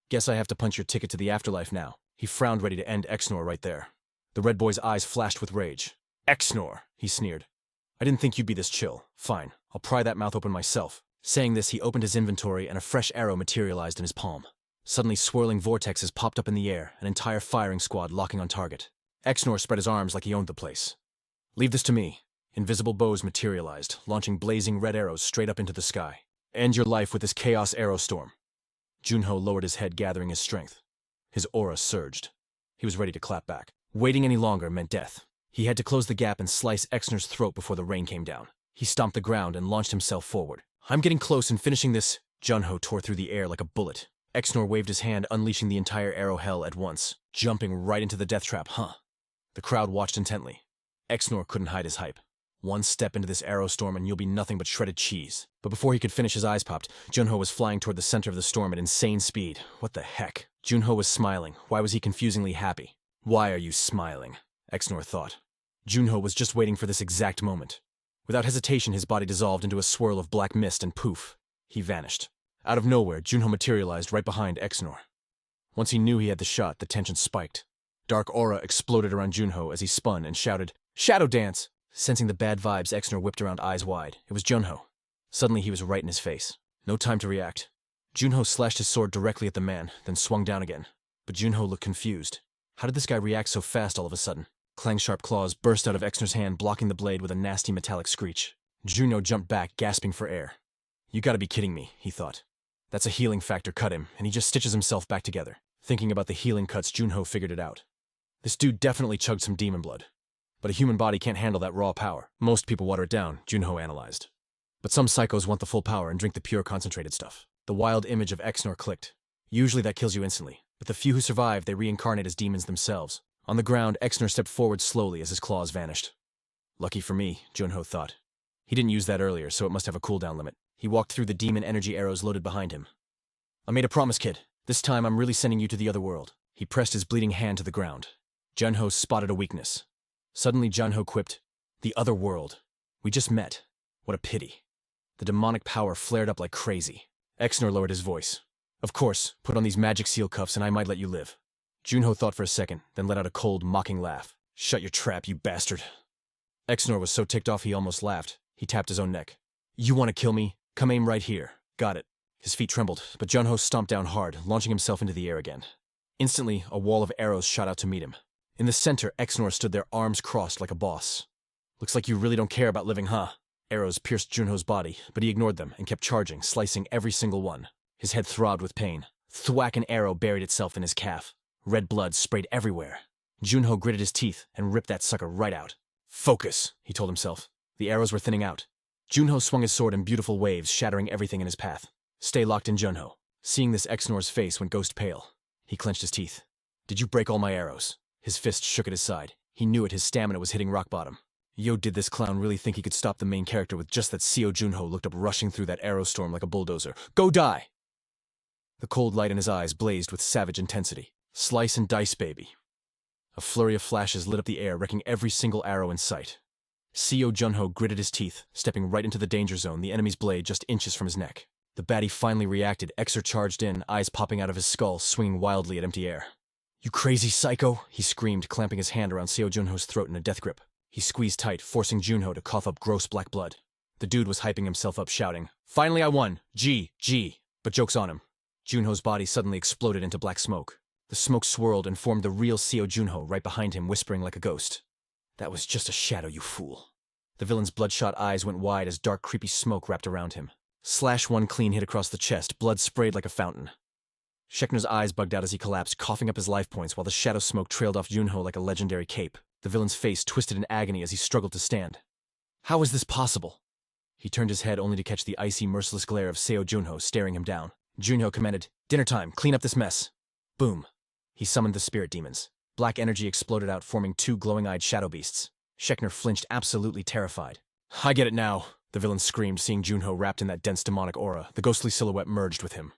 S1: Guess I have to punch your ticket to the afterlife now. He frowned, ready to end Exnor right there. The red boy's eyes flashed with rage. Exnor, he sneered. I didn't think you'd be this chill. Fine, I'll pry that mouth open myself. Saying this, he opened his inventory and a fresh arrow materialized in his palm. Suddenly, swirling vortexes popped up in the air, an entire firing squad locking on target. Exnor spread his arms like he owned the place. Leave this to me. Invisible bows materialized, launching blazing red arrows straight up into the sky. End your life with this chaos arrow storm. Junho lowered his head, gathering his strength. His aura surged. He was ready to clap back. Waiting any longer meant death. He had to close the gap and slice Exnor's throat before the rain came down. He stomped the ground and launched himself forward. I'm getting close and finishing this. Junho tore through the air like a bullet. Exnor waved his hand, unleashing the entire arrow hell at once, jumping right into the death trap, The crowd watched intently. Exnor couldn't hide his hype. One step into this arrow storm and you'll be nothing but shredded cheese. But before he could finish, his eyes popped. Junho was flying toward the center of the storm at insane speed. What the heck? Junho was smiling. Why was he confusingly happy? Why are you smiling? Exnor thought. Junho was just waiting for this exact moment. Without hesitation, his body dissolved into a swirl of black mist and poof, he vanished. Out of nowhere, Junho materialized right behind Exnor. Once he knew he had the shot, the tension spiked. Dark aura exploded around Junho as he spun and shouted, "Shadow dance!" Sensing the bad vibes, Exnor whipped around, eyes wide. It was Junho. Suddenly, he was right in his face. No time to react. Junho slashed his sword directly at the man, then swung down again. But Junho looked confused. How did this guy react so fast all of a sudden? Clang-sharp claws burst out of Exnor's hand, blocking the blade with a nasty metallic screech. Junho jumped back, gasping for air. You gotta be kidding me, he thought. That's a healing factor cut him, and he just stitches himself back together. Thinking about the healing cuts, Junho figured it out. This dude definitely chugged some demon blood. But a human body can't handle that raw power. Most people water it down, Junho analyzed. But some psychos want the full power and drink the pure concentrated stuff. The wild image of Exnor clicked. Usually that kills you instantly, but the few who survive, they reincarnate as demons themselves. On the ground, Exnor stepped forward slowly as his claws vanished. Lucky for me, Junho thought. He didn't use that earlier, so it must have a cooldown limit. He walked through the demon energy arrows loaded behind him. I made a promise, kid. This time I'm really sending you to the other world. He pressed his bleeding hand to the ground. Junho spotted a weakness. Suddenly Junho quipped, "The other world. We just met. What a pity." The demonic power flared up like crazy. Exnor lowered his voice. Of course, put on these magic seal cuffs and I might let you live. Junho thought for a second, then let out a cold, mocking laugh. Shut your trap, you bastard. Exnor was so ticked off he almost laughed. He tapped his own neck. You want to kill me? Come aim right here. Got it. His feet trembled, but Junho stomped down hard, launching himself into the air again. Instantly, a wall of arrows shot out to meet him. In the center, Exnor stood there, arms crossed like a boss. Looks like you really don't care about living, huh? Arrows pierced Junho's body, but he ignored them and kept charging, slicing every single one. His head throbbed with pain. Thwack, an arrow buried itself in his calf. Red blood sprayed everywhere. Junho gritted his teeth and ripped that sucker right out. Focus, he told himself. The arrows were thinning out. Junho swung his sword in beautiful waves, shattering everything in his path. Stay locked in, Junho. Seeing this, Exnor's face went ghost pale. He clenched his teeth. Did you break all my arrows? His fist shook at his side. He knew it, his stamina was hitting rock bottom. Yo, did this clown really think he could stop the main character with just that? Junho looked up, rushing through that arrow storm like a bulldozer. Go die! The cold light in his eyes blazed with savage intensity. Slice and dice, baby. A flurry of flashes lit up the air, wrecking every single arrow in sight. Junho gritted his teeth, stepping right into the danger zone, the enemy's blade just inches from his neck. The baddie finally reacted. Exor charged in, eyes popping out of his skull, swinging wildly at empty air. You crazy psycho, he screamed, clamping his hand around Junho's throat in a death grip. He squeezed tight, forcing Junho to cough up gross black blood. The dude was hyping himself up, shouting, Finally I won! G! But joke's on him. Junho's body suddenly exploded into black smoke. The smoke swirled and formed the real Junho right behind him, whispering like a ghost. That was just a shadow, you fool. The villain's bloodshot eyes went wide as dark, creepy smoke wrapped around him. Slash one clean hit across the chest, blood sprayed like a fountain. Schechner's eyes bugged out as he collapsed, coughing up his life points while the shadow smoke trailed off Junho like a legendary cape. The villain's face twisted in agony as he struggled to stand. How is this possible? He turned his head only to catch the icy, merciless glare of Seo Junho staring him down. Junho commanded, "Dinner time, clean up this mess." Boom. He summoned the spirit demons. Black energy exploded out, forming two glowing-eyed shadow beasts. Schechner flinched, absolutely terrified. "I get it now," the villain screamed, seeing Junho wrapped in that dense demonic aura. The ghostly silhouette merged with him.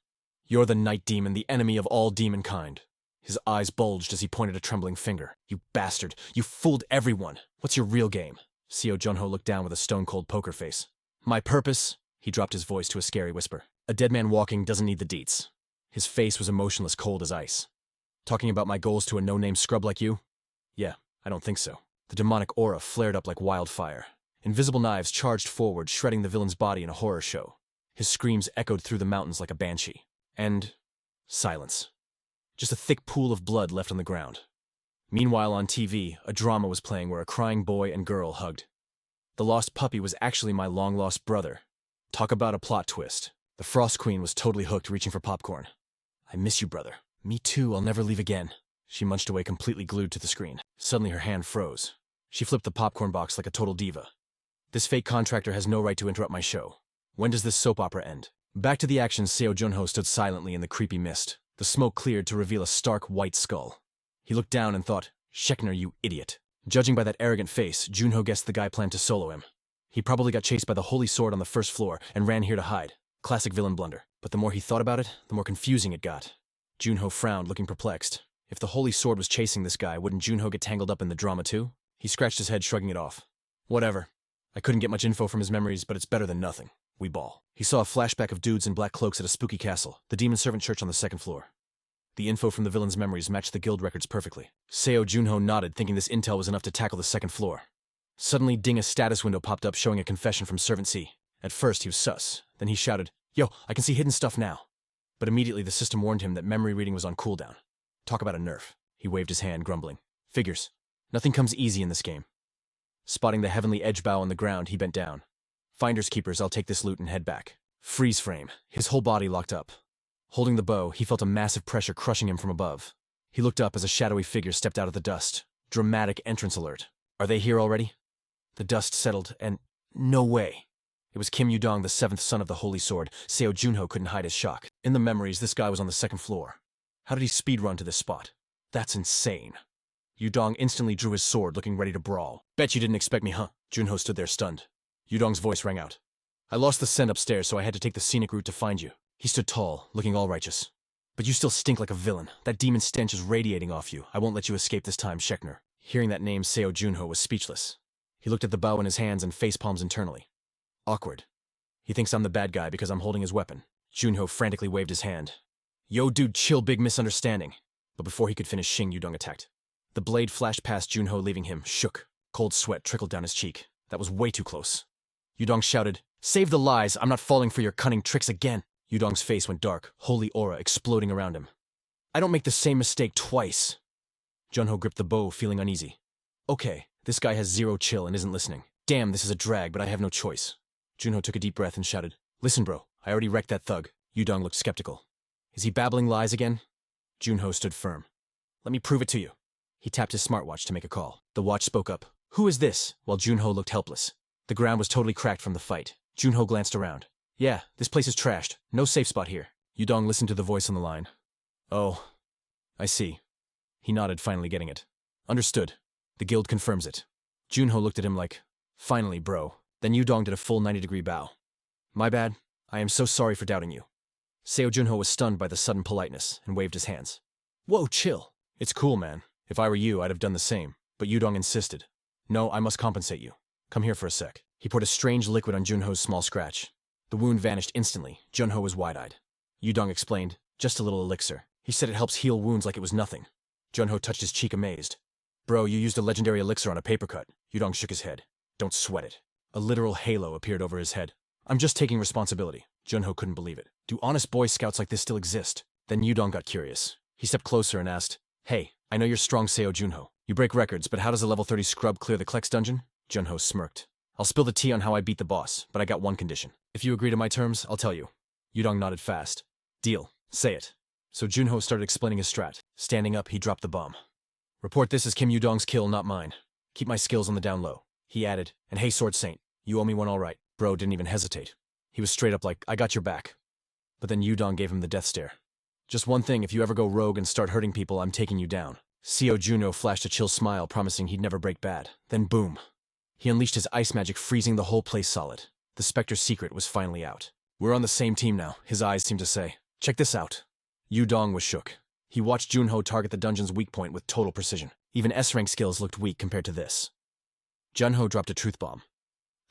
S1: "You're the night demon, the enemy of all demonkind." His eyes bulged as he pointed a trembling finger. "You bastard! You fooled everyone! What's your real game?" Seo Junho looked down with a stone-cold poker face. "My purpose?" He dropped his voice to a scary whisper. "A dead man walking doesn't need the deets." His face was emotionless, cold as ice. "Talking about my goals to a no-name scrub like you? Yeah, I don't think so." The demonic aura flared up like wildfire. Invisible knives charged forward, shredding the villain's body in a horror show. His screams echoed through the mountains like a banshee. And silence. Just a thick pool of blood left on the ground. Meanwhile, on TV, a drama was playing where a crying boy and girl hugged. The lost puppy was actually my long-lost brother. Talk about a plot twist. The Frost Queen was totally hooked, reaching for popcorn. "I miss you, brother." "Me too, I'll never leave again." She munched away, completely glued to the screen. Suddenly her hand froze. She flipped the popcorn box like a total diva. "This fake contractor has no right to interrupt my show. When does this soap opera end?" Back to the action, Seo Junho stood silently in the creepy mist. The smoke cleared to reveal a stark white skull. He looked down and thought, "Schechner, you idiot." Judging by that arrogant face, Junho guessed the guy planned to solo him. He probably got chased by the Holy Sword on the first floor and ran here to hide. Classic villain blunder. But the more he thought about it, the more confusing it got. Junho frowned, looking perplexed. If the Holy Sword was chasing this guy, wouldn't Junho get tangled up in the drama too? He scratched his head, shrugging it off. Whatever. I couldn't get much info from his memories, but it's better than nothing. We ball. He saw a flashback of dudes in black cloaks at a spooky castle, the demon servant church on the second floor. The info from the villain's memories matched the guild records perfectly. Seo Junho nodded, thinking this intel was enough to tackle the second floor. Suddenly, Ding, a status window popped up showing a confession from Servant C. At first, he was sus. Then he shouted, "Yo, I can see hidden stuff now." But immediately the system warned him that memory reading was on cooldown. Talk about a nerf. He waved his hand, grumbling. "Figures. Nothing comes easy in this game." Spotting the heavenly edge bow on the ground, he bent down. "Finders keepers, I'll take this loot and head back." Freeze frame. His whole body locked up. Holding the bow, he felt a massive pressure crushing him from above. He looked up as a shadowy figure stepped out of the dust. Dramatic entrance alert. Are they here already? The dust settled, and no way. It was Kim Yudong, the seventh son of the Holy Sword. Seo Junho couldn't hide his shock. In the memories, this guy was on the second floor. How did he speedrun to this spot? That's insane. Yudong instantly drew his sword, looking ready to brawl. "Bet you didn't expect me, huh?" Junho stood there stunned. Yudong's voice rang out. "I lost the scent upstairs, so I had to take the scenic route to find you." He stood tall, looking all righteous. "But you still stink like a villain. That demon stench is radiating off you. I won't let you escape this time, Schechner." Hearing that name, Seo Junho was speechless. He looked at the bow in his hands and facepalms internally. Awkward. He thinks I'm the bad guy because I'm holding his weapon. Junho frantically waved his hand. "Yo, dude, chill, big misunderstanding." But before he could finish, Xing Yudong attacked. The blade flashed past Junho, leaving him shook. Cold sweat trickled down his cheek. That was way too close. Yudong shouted, "Save the lies, I'm not falling for your cunning tricks again." Yudong's face went dark, holy aura exploding around him. "I don't make the same mistake twice." Junho gripped the bow, feeling uneasy. Okay, this guy has zero chill and isn't listening. Damn, this is a drag, but I have no choice. Junho took a deep breath and shouted, "Listen, bro, I already wrecked that thug." Yudong looked skeptical. Is he babbling lies again? Junho stood firm. "Let me prove it to you." He tapped his smartwatch to make a call. The watch spoke up. "Who is this?" While Junho looked helpless. The ground was totally cracked from the fight. Junho glanced around. "Yeah, this place is trashed. No safe spot here." Yudong listened to the voice on the line. "Oh, I see." He nodded, finally getting it. "Understood. The guild confirms it." Junho looked at him like, "Finally, bro." Then Yudong did a full 90-degree bow. "My bad. I am so sorry for doubting you." Seo Junho was stunned by the sudden politeness and waved his hands. "Whoa, chill. It's cool, man. If I were you, I'd have done the same." But Yudong insisted. "No, I must compensate you. Come here for a sec." He poured a strange liquid on Junho's small scratch. The wound vanished instantly. Junho was wide-eyed. Yudong explained, "Just a little elixir. He said it helps heal wounds like it was nothing." Junho touched his cheek amazed. "Bro, you used a legendary elixir on a paper cut." Yudong shook his head. "Don't sweat it." A literal halo appeared over his head. "I'm just taking responsibility." Junho couldn't believe it. Do honest Boy Scouts like this still exist? Then Yudong got curious. He stepped closer and asked, "Hey, I know you're strong, Seo Junho. You break records, but how does a level 30 scrub clear the Klex dungeon?" Junho smirked. "I'll spill the tea on how I beat the boss, but I got one condition. If you agree to my terms, I'll tell you." Yudong nodded fast. "Deal. Say it." So Junho started explaining his strat. Standing up, he dropped the bomb. "Report this as Kim Yudong's kill, not mine. Keep my skills on the down low." He added, "And hey, Sword Saint, You owe me one all right. Bro didn't even hesitate. He was straight up like, I got your back. But then Yudong gave him the death stare. Just one thing, if you ever go rogue and start hurting people, I'm taking you down. Seo Juno flashed a chill smile, promising he'd never break bad. Then boom. He unleashed his ice magic, freezing the whole place solid. The Spectre's secret was finally out. We're on the same team now, his eyes seemed to say. Check this out. Yudong was shook. He watched Junho target the dungeon's weak point with total precision. Even S-rank skills looked weak compared to this. Junho dropped a truth bomb.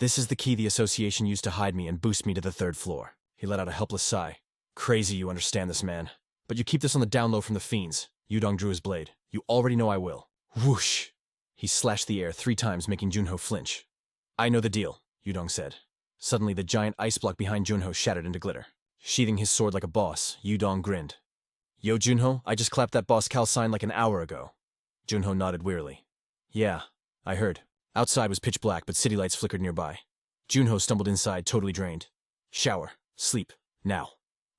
S1: This is the key the association used to hide me and boost me to the 3rd floor. He let out a helpless sigh. Crazy you understand this, man. But you keep this on the down low from the fiends. Yudong drew his blade. You already know I will. Whoosh! He slashed the air 3 times, making Junho flinch. I know the deal, Yudong said. Suddenly, the giant ice block behind Junho shattered into glitter. Sheathing his sword like a boss, Yudong grinned. Yo, Junho, I just clapped that boss Cal sign like an hour ago. Junho nodded wearily. Yeah, I heard. Outside was pitch black, but city lights flickered nearby. Junho stumbled inside, totally drained. Shower. Sleep. Now.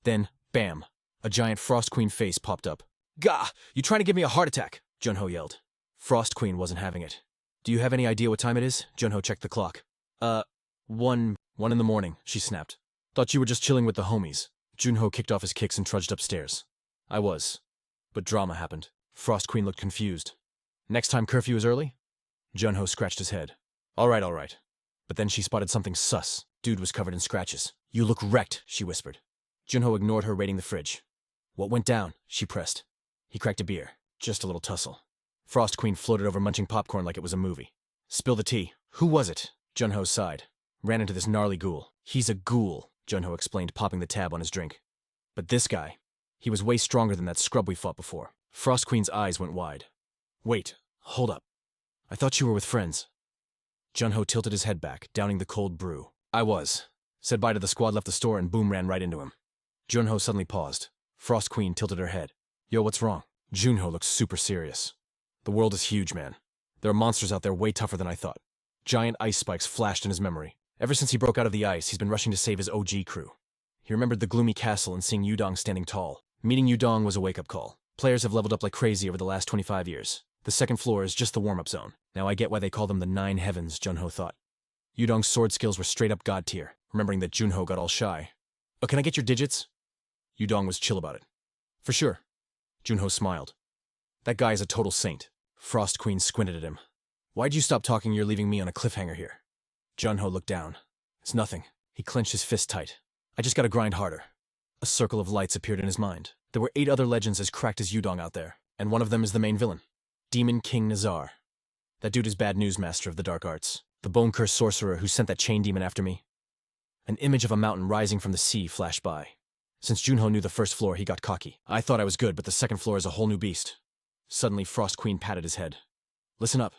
S1: Then, bam. A giant Frost Queen face popped up. Gah! You trying to give me a heart attack? Junho yelled. Frost Queen wasn't having it. Do you have any idea what time it is? Junho checked the clock. 1 in the morning, she snapped. Thought you were just chilling with the homies. Junho kicked off his kicks and trudged upstairs. I was. But drama happened. Frost Queen looked confused. Next time curfew is early? Junho scratched his head. All right. But then she spotted something sus. Dude was covered in scratches. You look wrecked, she whispered. Junho ignored her, raiding the fridge. What went down? She pressed. He cracked a beer. Just a little tussle. Frost Queen floated over, munching popcorn like it was a movie. Spill the tea. Who was it? Junho sighed. Ran into this gnarly ghoul. He's a ghoul, Junho explained, popping the tab on his drink. But this guy, he was way stronger than that scrub we fought before. Frost Queen's eyes went wide. Wait, hold up. I thought you were with friends. Junho tilted his head back, downing the cold brew. I was. Said bye to the squad, left the store, and boom, ran right into him. Junho suddenly paused. Frost Queen tilted her head. Yo, what's wrong? Junho looked super serious. The world is huge, man. There are monsters out there way tougher than I thought. Giant ice spikes flashed in his memory. Ever since he broke out of the ice, he's been rushing to save his OG crew. He remembered the gloomy castle and seeing Yudong standing tall. Meeting Yudong was a wake-up call. Players have leveled up like crazy over the last 25 years. The 2nd floor is just the warm-up zone. Now I get why they call them the 9 heavens, Junho thought. Yudong's sword skills were straight up god tier, remembering that Junho got all shy. Oh, can I get your digits? Yudong was chill about it. For sure. Junho smiled. That guy is a total saint. Frost Queen squinted at him. Why'd you stop talking? You're leaving me on a cliffhanger here. Junho looked down. It's nothing. He clenched his fist tight. I just gotta grind harder. A circle of lights appeared in his mind. There were 8 other legends as cracked as Yudong out there, and one of them is the main villain. Demon King Nazar. That dude is bad news, master of the dark arts. The bone-cursed sorcerer who sent that chain demon after me. An image of a mountain rising from the sea flashed by. Since Junho knew the 1st floor, he got cocky. I thought I was good, but the 2nd floor is a whole new beast. Suddenly, Frost Queen patted his head. Listen up.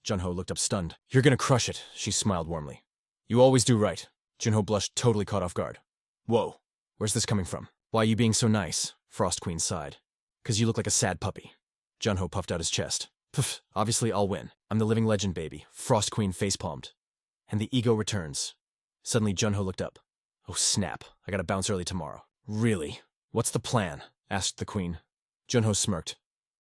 S1: Junho looked up stunned. You're gonna crush it, she smiled warmly. You always do right. Junho blushed, totally caught off guard. Whoa, where's this coming from? Why are you being so nice? Frost Queen sighed. 'Cause you look like a sad puppy. Junho puffed out his chest. Pff, obviously I'll win. I'm the living legend, baby. Frost Queen facepalmed. And the ego returns. Suddenly Junho looked up. Oh snap, I gotta bounce early tomorrow. Really? What's the plan? Asked the queen. Junho smirked.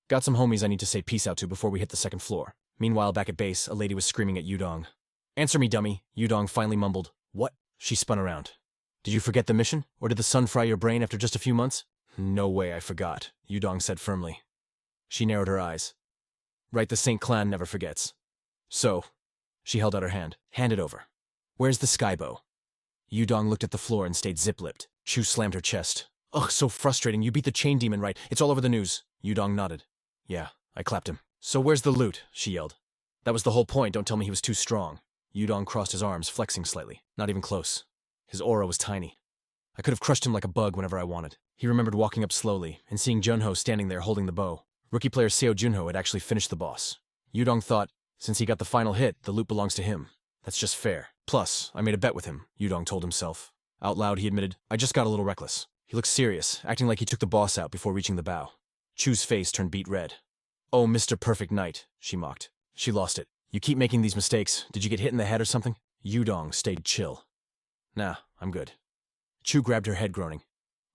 S1: Got some homies I need to say peace out to before we hit the 2nd floor. Meanwhile, back at base, a lady was screaming at Yudong. Answer me, dummy, Yudong finally mumbled. What? She spun around. Did you forget the mission? Or did the sun fry your brain after just a few months? No way I forgot, Yudong said firmly. She narrowed her eyes. Right, the Saint Clan never forgets. So, she held out her hand. Hand it over. Where's the skybow? Yudong looked at the floor and stayed zip-lipped. Chu slammed her chest. Ugh, so frustrating. You beat the chain demon, right? It's all over the news. Yudong nodded. Yeah, I clapped him. So where's the loot? She yelled. That was the whole point. Don't tell me he was too strong. Yudong crossed his arms, flexing slightly. Not even close. His aura was tiny. I could have crushed him like a bug whenever I wanted. He remembered walking up slowly and seeing Junho standing there holding the bow. Rookie player Seo Junho had actually finished the boss. Yudong thought, since he got the final hit, the loot belongs to him. That's just fair. Plus, I made a bet with him, Yudong told himself. Out loud, he admitted, I just got a little reckless. He looked serious, acting like he took the boss out before reaching the bow. Chu's face turned beet red. Oh, Mr. Perfect Knight, she mocked. She lost it. You keep making these mistakes. Did you get hit in the head or something? Yudong stayed chill. Nah, I'm good. Chu grabbed her head, groaning.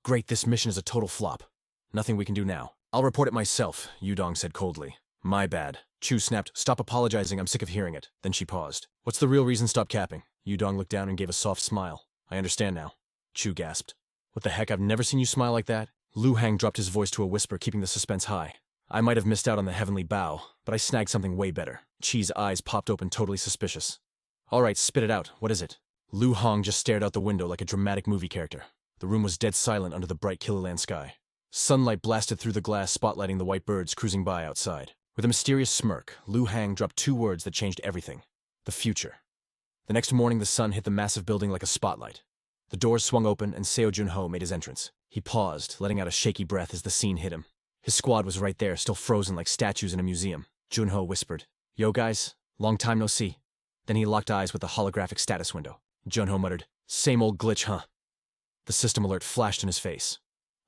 S1: Great, this mission is a total flop. Nothing we can do now. I'll report it myself, Yudong said coldly. My bad. Chu snapped, "Stop apologizing, I'm sick of hearing it." Then she paused. "What's the real reason? Stop capping." Yudong looked down and gave a soft smile. "I understand now." Chu gasped. "What the heck, I've never seen you smile like that." Lu Hang dropped his voice to a whisper, keeping the suspense high. "I might have missed out on the heavenly bow, but I snagged something way better." Chi's eyes popped open, totally suspicious. "All right, spit it out. What is it?" Lu Hong just stared out the window like a dramatic movie character. The room was dead silent under the bright Killerland sky. Sunlight blasted through the glass, spotlighting the white birds cruising by outside. With a mysterious smirk, Lu Hang dropped 2 words that changed everything. The future. The next morning, the sun hit the massive building like a spotlight. The doors swung open, and Seo Junho made his entrance. He paused, letting out a shaky breath as the scene hit him. His squad was right there, still frozen like statues in a museum. Junho whispered, "Yo guys, long time no see." Then he locked eyes with the holographic status window. Junho muttered, "Same old glitch, huh?" The system alert flashed in his face.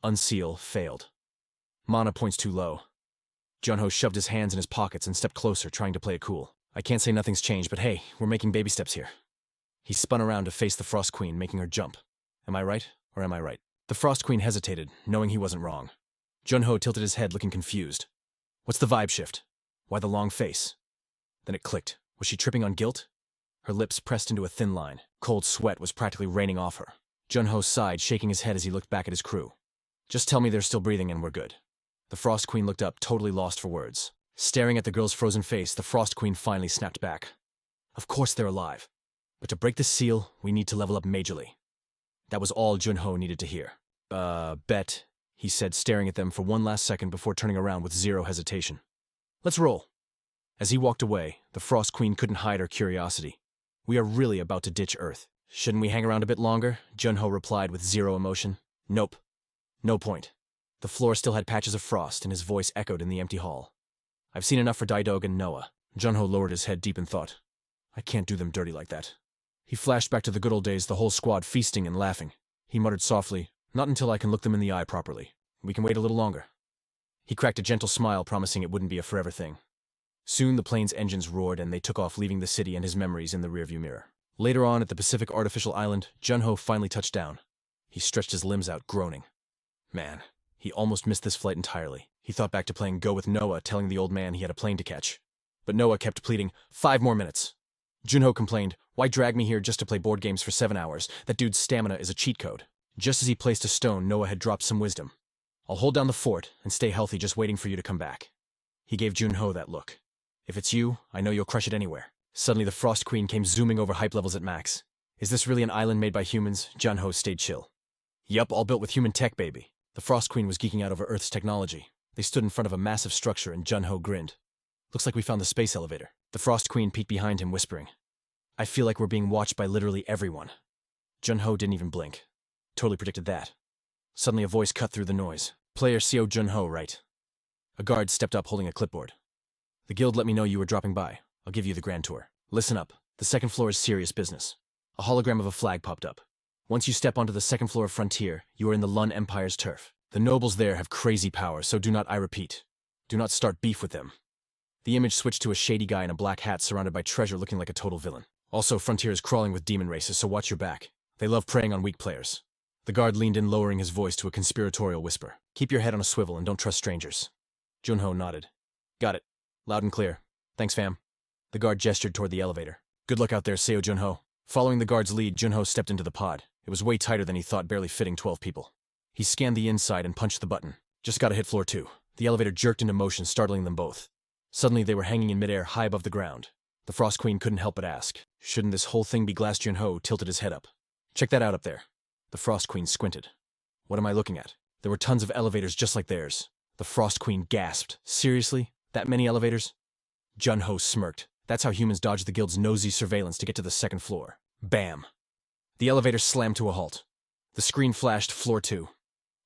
S1: Unseal failed. Mana points too low. Junho shoved his hands in his pockets and stepped closer, trying to play it cool. "I can't say nothing's changed, but hey, we're making baby steps here." He spun around to face the Frost Queen, making her jump. "Am I right, or am I right?" The Frost Queen hesitated, knowing he wasn't wrong. Junho tilted his head, looking confused. "What's the vibe shift? Why the long face?" Then it clicked. Was she tripping on guilt? Her lips pressed into a thin line. Cold sweat was practically raining off her. Junho sighed, shaking his head as he looked back at his crew. "Just tell me they're still breathing and we're good." The Frost Queen looked up, totally lost for words. Staring at the girl's frozen face, the Frost Queen finally snapped back. "Of course they're alive. But to break the seal, we need to level up majorly." That was all Junho needed to hear. Bet," he said, staring at them for one last second before turning around with zero hesitation. "Let's roll." As he walked away, the Frost Queen couldn't hide her curiosity. "We are really about to ditch Earth. Shouldn't we hang around a bit longer?" Junho replied with zero emotion. "Nope. No point." The floor still had patches of frost, and his voice echoed in the empty hall. "I've seen enough for Daidog and Noah." Junho lowered his head deep in thought. "I can't do them dirty like that." He flashed back to the good old days, the whole squad feasting and laughing. He muttered softly, "Not until I can look them in the eye properly. We can wait a little longer." He cracked a gentle smile, promising it wouldn't be a forever thing. Soon the plane's engines roared and they took off, leaving the city and his memories in the rearview mirror. Later on, at the Pacific Artificial Island, Junho finally touched down. He stretched his limbs out, groaning. Man, he almost missed this flight entirely. He thought back to playing Go with Noah, telling the old man he had a plane to catch. But Noah kept pleading, 5 more minutes. Junho complained, "Why drag me here just to play board games for 7 hours? That dude's stamina is a cheat code." Just as he placed a stone, Noah had dropped some wisdom. "I'll hold down the fort and stay healthy, just waiting for you to come back." He gave Junho that look. "If it's you, I know you'll crush it anywhere." Suddenly the Frost Queen came zooming over, hype levels at max. "Is this really an island made by humans?" Junho stayed chill. "Yup, all built with human tech, baby." The Frost Queen was geeking out over Earth's technology. They stood in front of a massive structure and Junho grinned. "Looks like we found the space elevator." The Frost Queen peeked behind him, whispering, "I feel like we're being watched by literally everyone." Junho didn't even blink. Totally predicted that. Suddenly a voice cut through the noise. "Player Seo Junho, right?" A guard stepped up holding a clipboard. "The guild let me know you were dropping by. I'll give you the grand tour. Listen up. The second floor is serious business." A hologram of a flag popped up. "Once you step onto the second floor of Frontier, you are in the Lun Empire's turf. The nobles there have crazy power, so do not, I repeat, do not start beef with them." The image switched to a shady guy in a black hat surrounded by treasure looking like a total villain. "Also, Frontier is crawling with demon races, so watch your back. They love preying on weak players." The guard leaned in, lowering his voice to a conspiratorial whisper. "Keep your head on a swivel and don't trust strangers." Junho nodded. "Got it. Loud and clear. Thanks, fam." The guard gestured toward the elevator. "Good luck out there, Seo Junho." Following the guard's lead, Junho stepped into the pod. It was way tighter than he thought, barely fitting 12 people. He scanned the inside and punched the button. Just gotta hit floor 2. The elevator jerked into motion, startling them both. Suddenly they were hanging in midair, high above the ground. The Frost Queen couldn't help but ask, "Shouldn't this whole thing be glass?" Junho tilted his head up. "Check that out up there." The Frost Queen squinted. "What am I looking at?" There were tons of elevators just like theirs. The Frost Queen gasped. "Seriously? That many elevators?" Junho smirked. "That's how humans dodge the guild's nosy surveillance to get to the second floor." Bam! The elevator slammed to a halt. The screen flashed floor 2.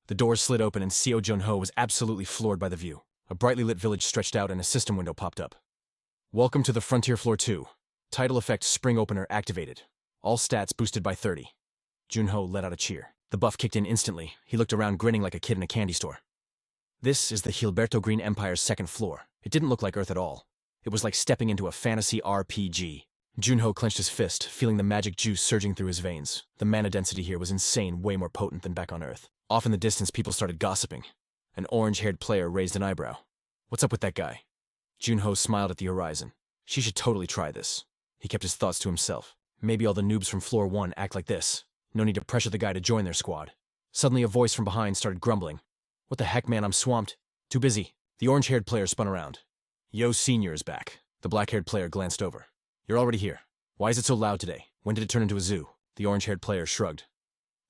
S1: The doors slid open and Seo Junho was absolutely floored by the view. A brightly lit village stretched out and a system window popped up. "Welcome to the Frontier Floor 2. Title effect spring opener activated. All stats boosted by 30. Junho let out a cheer. The buff kicked in instantly. He looked around, grinning like a kid in a candy store. This is the Gilberto Green Empire's second floor. It didn't look like Earth at all. It was like stepping into a fantasy RPG. Junho clenched his fist, feeling the magic juice surging through his veins. The mana density here was insane, way more potent than back on Earth. Off in the distance, people started gossiping. An orange-haired player raised an eyebrow. "What's up with that guy?" Junho smiled at the horizon. She should totally try this. He kept his thoughts to himself. Maybe all the noobs from floor 1 act like this. No need to pressure the guy to join their squad. Suddenly a voice from behind started grumbling. What the heck, man, I'm swamped. Too busy. The orange-haired player spun around. Yo, Senior is back. The black-haired player glanced over. You're already here. Why is it so loud today? When did it turn into a zoo? The orange-haired player shrugged.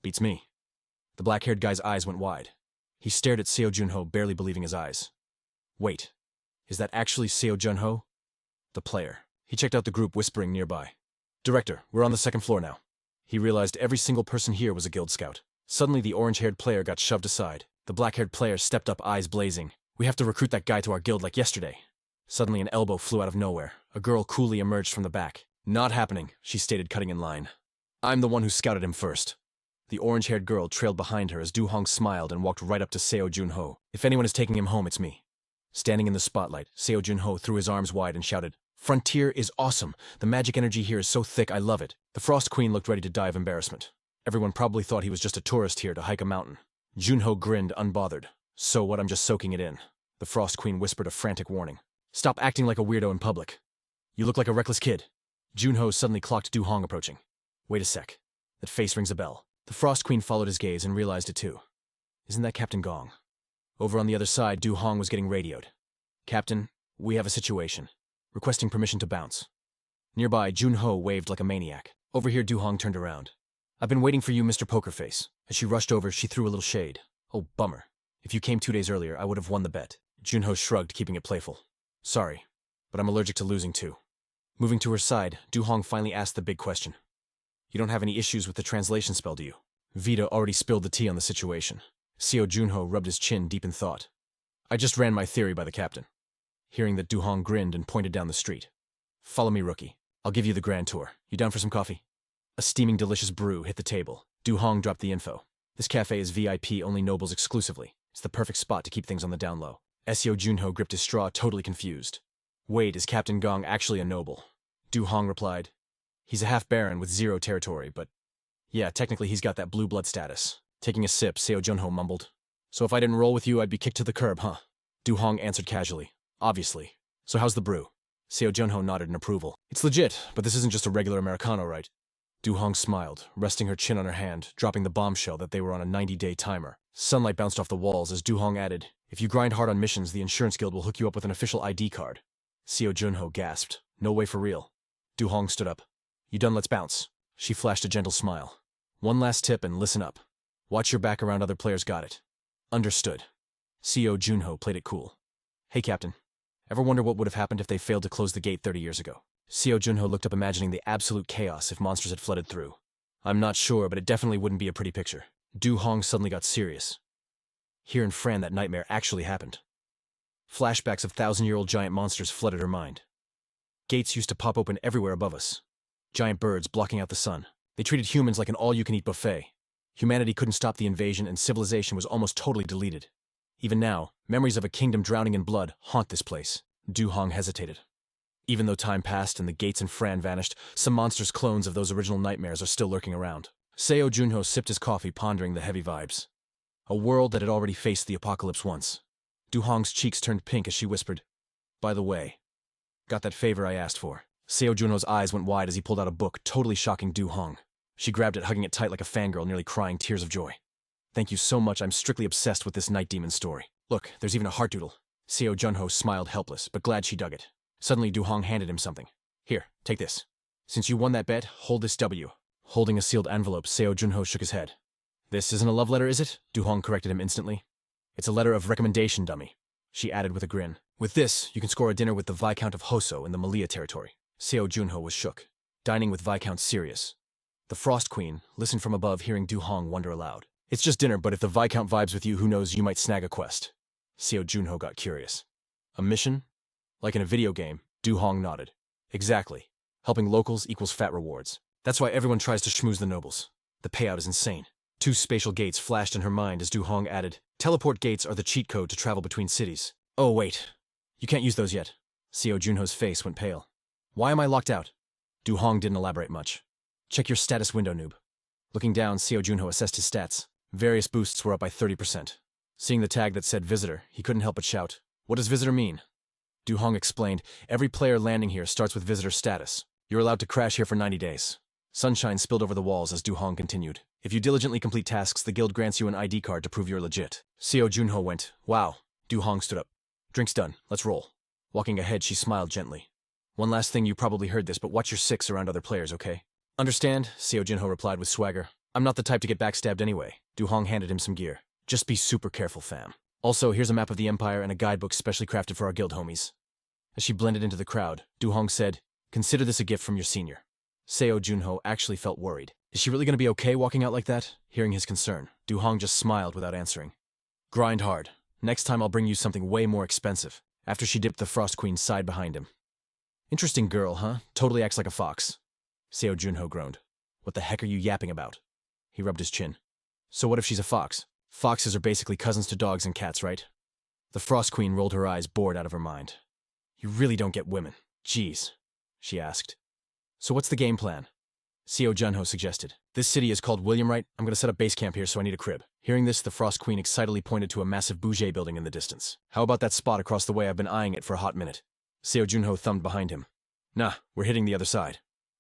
S1: Beats me. The black-haired guy's eyes went wide. He stared at Seo Junho, barely believing his eyes. Wait. Is that actually Seo Junho? The player. He checked out the group, whispering nearby. Director, we're on the 2nd floor now. He realized every single person here was a guild scout. Suddenly the orange-haired player got shoved aside. The black-haired player stepped up, eyes blazing. We have to recruit that guy to our guild like yesterday. Suddenly an elbow flew out of nowhere. A girl coolly emerged from the back. Not happening, she stated, cutting in line. I'm the one who scouted him first. The orange-haired girl trailed behind her as Du Hong smiled and walked right up to Seo Junho. If anyone is taking him home, it's me. Standing in the spotlight, Seo Junho threw his arms wide and shouted, Frontier is awesome. The magic energy here is so thick, I love it. The Frost Queen looked ready to die of embarrassment. Everyone probably thought he was just a tourist here to hike a mountain. Junho grinned, unbothered. So what, I'm just soaking it in. The Frost Queen whispered a frantic warning. Stop acting like a weirdo in public. You look like a reckless kid. Junho suddenly clocked Du Hong approaching. Wait a sec. That face rings a bell. The Frost Queen followed his gaze and realized it too. Isn't that Captain Gong? Over on the other side, Du Hong was getting radioed. Captain, we have a situation. Requesting permission to bounce. Nearby, Junho waved like a maniac. Over here, Du Hong turned around. I've been waiting for you, Mr. Pokerface. As she rushed over, she threw a little shade. Oh, bummer. If you came 2 days earlier, I would have won the bet. Junho shrugged, keeping it playful. Sorry, but I'm allergic to losing too. Moving to her side, Du Hong finally asked the big question. You don't have any issues with the translation spell, do you? Vita already spilled the tea on the situation. Seo Junho rubbed his chin deep in thought. I just ran my theory by the captain. Hearing that, Du Hong grinned and pointed down the street. Follow me, rookie. I'll give you the grand tour. You down for some coffee? A steaming delicious brew hit the table. Du Hong dropped the info. This cafe is VIP, only nobles exclusively. It's the perfect spot to keep things on the down low. Seo Junho gripped his straw, totally confused. Wait, is Captain Gong actually a noble? Du Hong replied. He's a half-baron with 0 territory, but... yeah, technically he's got that blue blood status. Taking a sip, Seo Junho mumbled. So if I didn't roll with you, I'd be kicked to the curb, huh? Du Hong answered casually. Obviously. So how's the brew? Seo Junho nodded in approval. It's legit, but this isn't just a regular Americano, right? Du Hong smiled, resting her chin on her hand, dropping the bombshell that they were on a 90-day timer. Sunlight bounced off the walls as Du Hong added, if you grind hard on missions, the insurance guild will hook you up with an official ID card. Seo Junho gasped. No way for real. Du Hong stood up. You done, let's bounce. She flashed a gentle smile. One last tip and listen up. Watch your back around other players, got it. Understood. Seo Junho played it cool. Hey, Captain. Ever wonder what would have happened if they failed to close the gate 30 years ago? Seo Junho looked up, imagining the absolute chaos if monsters had flooded through. I'm not sure, but it definitely wouldn't be a pretty picture. Du Hong suddenly got serious. Here in Fran, that nightmare actually happened. Flashbacks of 1,000-year-old giant monsters flooded her mind. Gates used to pop open everywhere above us. Giant birds blocking out the sun. They treated humans like an all-you-can-eat buffet. Humanity couldn't stop the invasion, and civilization was almost totally deleted. Even now, memories of a kingdom drowning in blood haunt this place. Du Hong hesitated. Even though time passed and the gates in Fran vanished, some monstrous clones of those original nightmares are still lurking around. Seo Junho sipped his coffee, pondering the heavy vibes. A world that had already faced the apocalypse once. Du Hong's cheeks turned pink as she whispered, By the way, got that favor I asked for. Seo Junho's eyes went wide as he pulled out a book, totally shocking Du Hong. She grabbed it, hugging it tight like a fangirl, nearly crying tears of joy. Thank you so much, I'm strictly obsessed with this night demon story. Look, there's even a heart doodle. Seo Junho smiled, helpless, but glad she dug it. Suddenly, Du Hong handed him something. Here, take this. Since you won that bet, hold this W. Holding a sealed envelope, Seo Junho shook his head. This isn't a love letter, is it? Du Hong corrected him instantly. It's a letter of recommendation, dummy. She added with a grin. With this, you can score a dinner with the Viscount of Hoso in the Malia territory. Seo Junho was shook. Dining with Viscount Sirius. The Frost Queen listened from above, hearing Du Hong wonder aloud. It's just dinner, but if the Viscount vibes with you, who knows, you might snag a quest. Seo Junho got curious. A mission? Like in a video game, Du Hong nodded. Exactly. Helping locals equals fat rewards. That's why everyone tries to schmooze the nobles. The payout is insane. 2 spatial gates flashed in her mind as Du Hong added, Teleport gates are the cheat code to travel between cities. Oh, wait. You can't use those yet. Seo Junho's face went pale. Why am I locked out? Du Hong didn't elaborate much. Check your status window, noob. Looking down, Seo Junho assessed his stats. Various boosts were up by 30%. Seeing the tag that said visitor, he couldn't help but shout, What does visitor mean? Du Hong explained, every player landing here starts with visitor status. You're allowed to crash here for 90 days. Sunshine spilled over the walls as Du Hong continued. If you diligently complete tasks, the guild grants you an ID card to prove you're legit. Seo Junho went, wow. Du Hong stood up. Drink's done, let's roll. Walking ahead, she smiled gently. One last thing, you probably heard this, but watch your six around other players, okay? Understand? Seo Junho replied with swagger. I'm not the type to get backstabbed anyway. Du Hong handed him some gear. Just be super careful, fam. Also, here's a map of the Empire and a guidebook specially crafted for our guild homies. As she blended into the crowd, Du Hong said, consider this a gift from your senior. Seo Junho actually felt worried. Is she really going to be okay walking out like that? Hearing his concern, Du Hong just smiled without answering. Grind hard. Next time I'll bring you something way more expensive. After she dipped the Frost Queen's side behind him. Interesting girl, huh? Totally acts like a fox. Seo Junho groaned. What the heck are you yapping about? He rubbed his chin. So what if she's a fox? Foxes are basically cousins to dogs and cats, right? The Frost Queen rolled her eyes, bored out of her mind. You really don't get women. Jeez, she asked. So what's the game plan? Seo Junho suggested. This city is called William, right? I'm gonna set up base camp here, so I need a crib. Hearing this, the Frost Queen excitedly pointed to a massive bougie building in the distance. How about that spot across the way? I've been eyeing it for a hot minute. Seo Junho thumbed behind him. Nah, we're hitting the other side.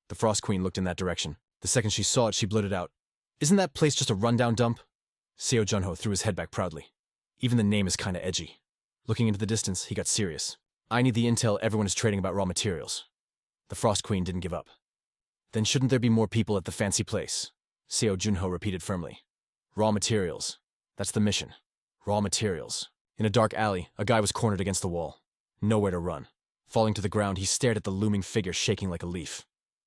S1: The Frost Queen looked in that direction. The second she saw it, she blurted out. Isn't that place just a rundown dump? Seo Junho threw his head back proudly. Even the name is kinda edgy. Looking into the distance, he got serious. I need the intel everyone is trading about raw materials. The Frost Queen didn't give up. Then shouldn't there be more people at the fancy place? Seo Junho repeated firmly. Raw materials. That's the mission. Raw materials. In a dark alley, a guy was cornered against the wall. Nowhere to run. Falling to the ground, he stared at the looming figure shaking like a leaf.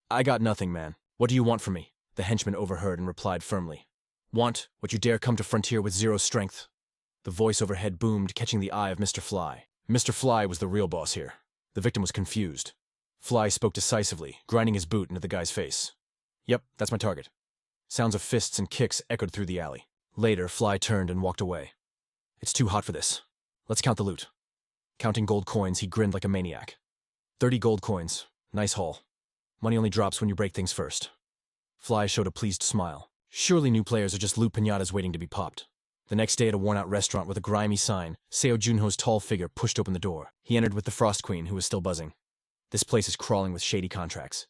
S1: I got nothing, man. What do you want from me? The henchman overheard and replied firmly. Want what you dare come to frontier with zero strength? The voice overhead boomed, catching the eye of Mr. Fly. Mr. Fly was the real boss here. The victim was confused. Fly spoke decisively, grinding his boot into the guy's face. Yep, that's my target. Sounds of fists and kicks echoed through the alley. Later, Fly turned and walked away. It's too hot for this. Let's count the loot. Counting gold coins, he grinned like a maniac. 30 gold coins. Nice haul. Money only drops when you break things first. Fly showed a pleased smile. Surely new players are just loot pinatas waiting to be popped. The next day at a worn-out restaurant with a grimy sign, Seo Junho's tall figure pushed open the door. He entered with the Frost Queen, who was still buzzing. This place is crawling with shady contracts.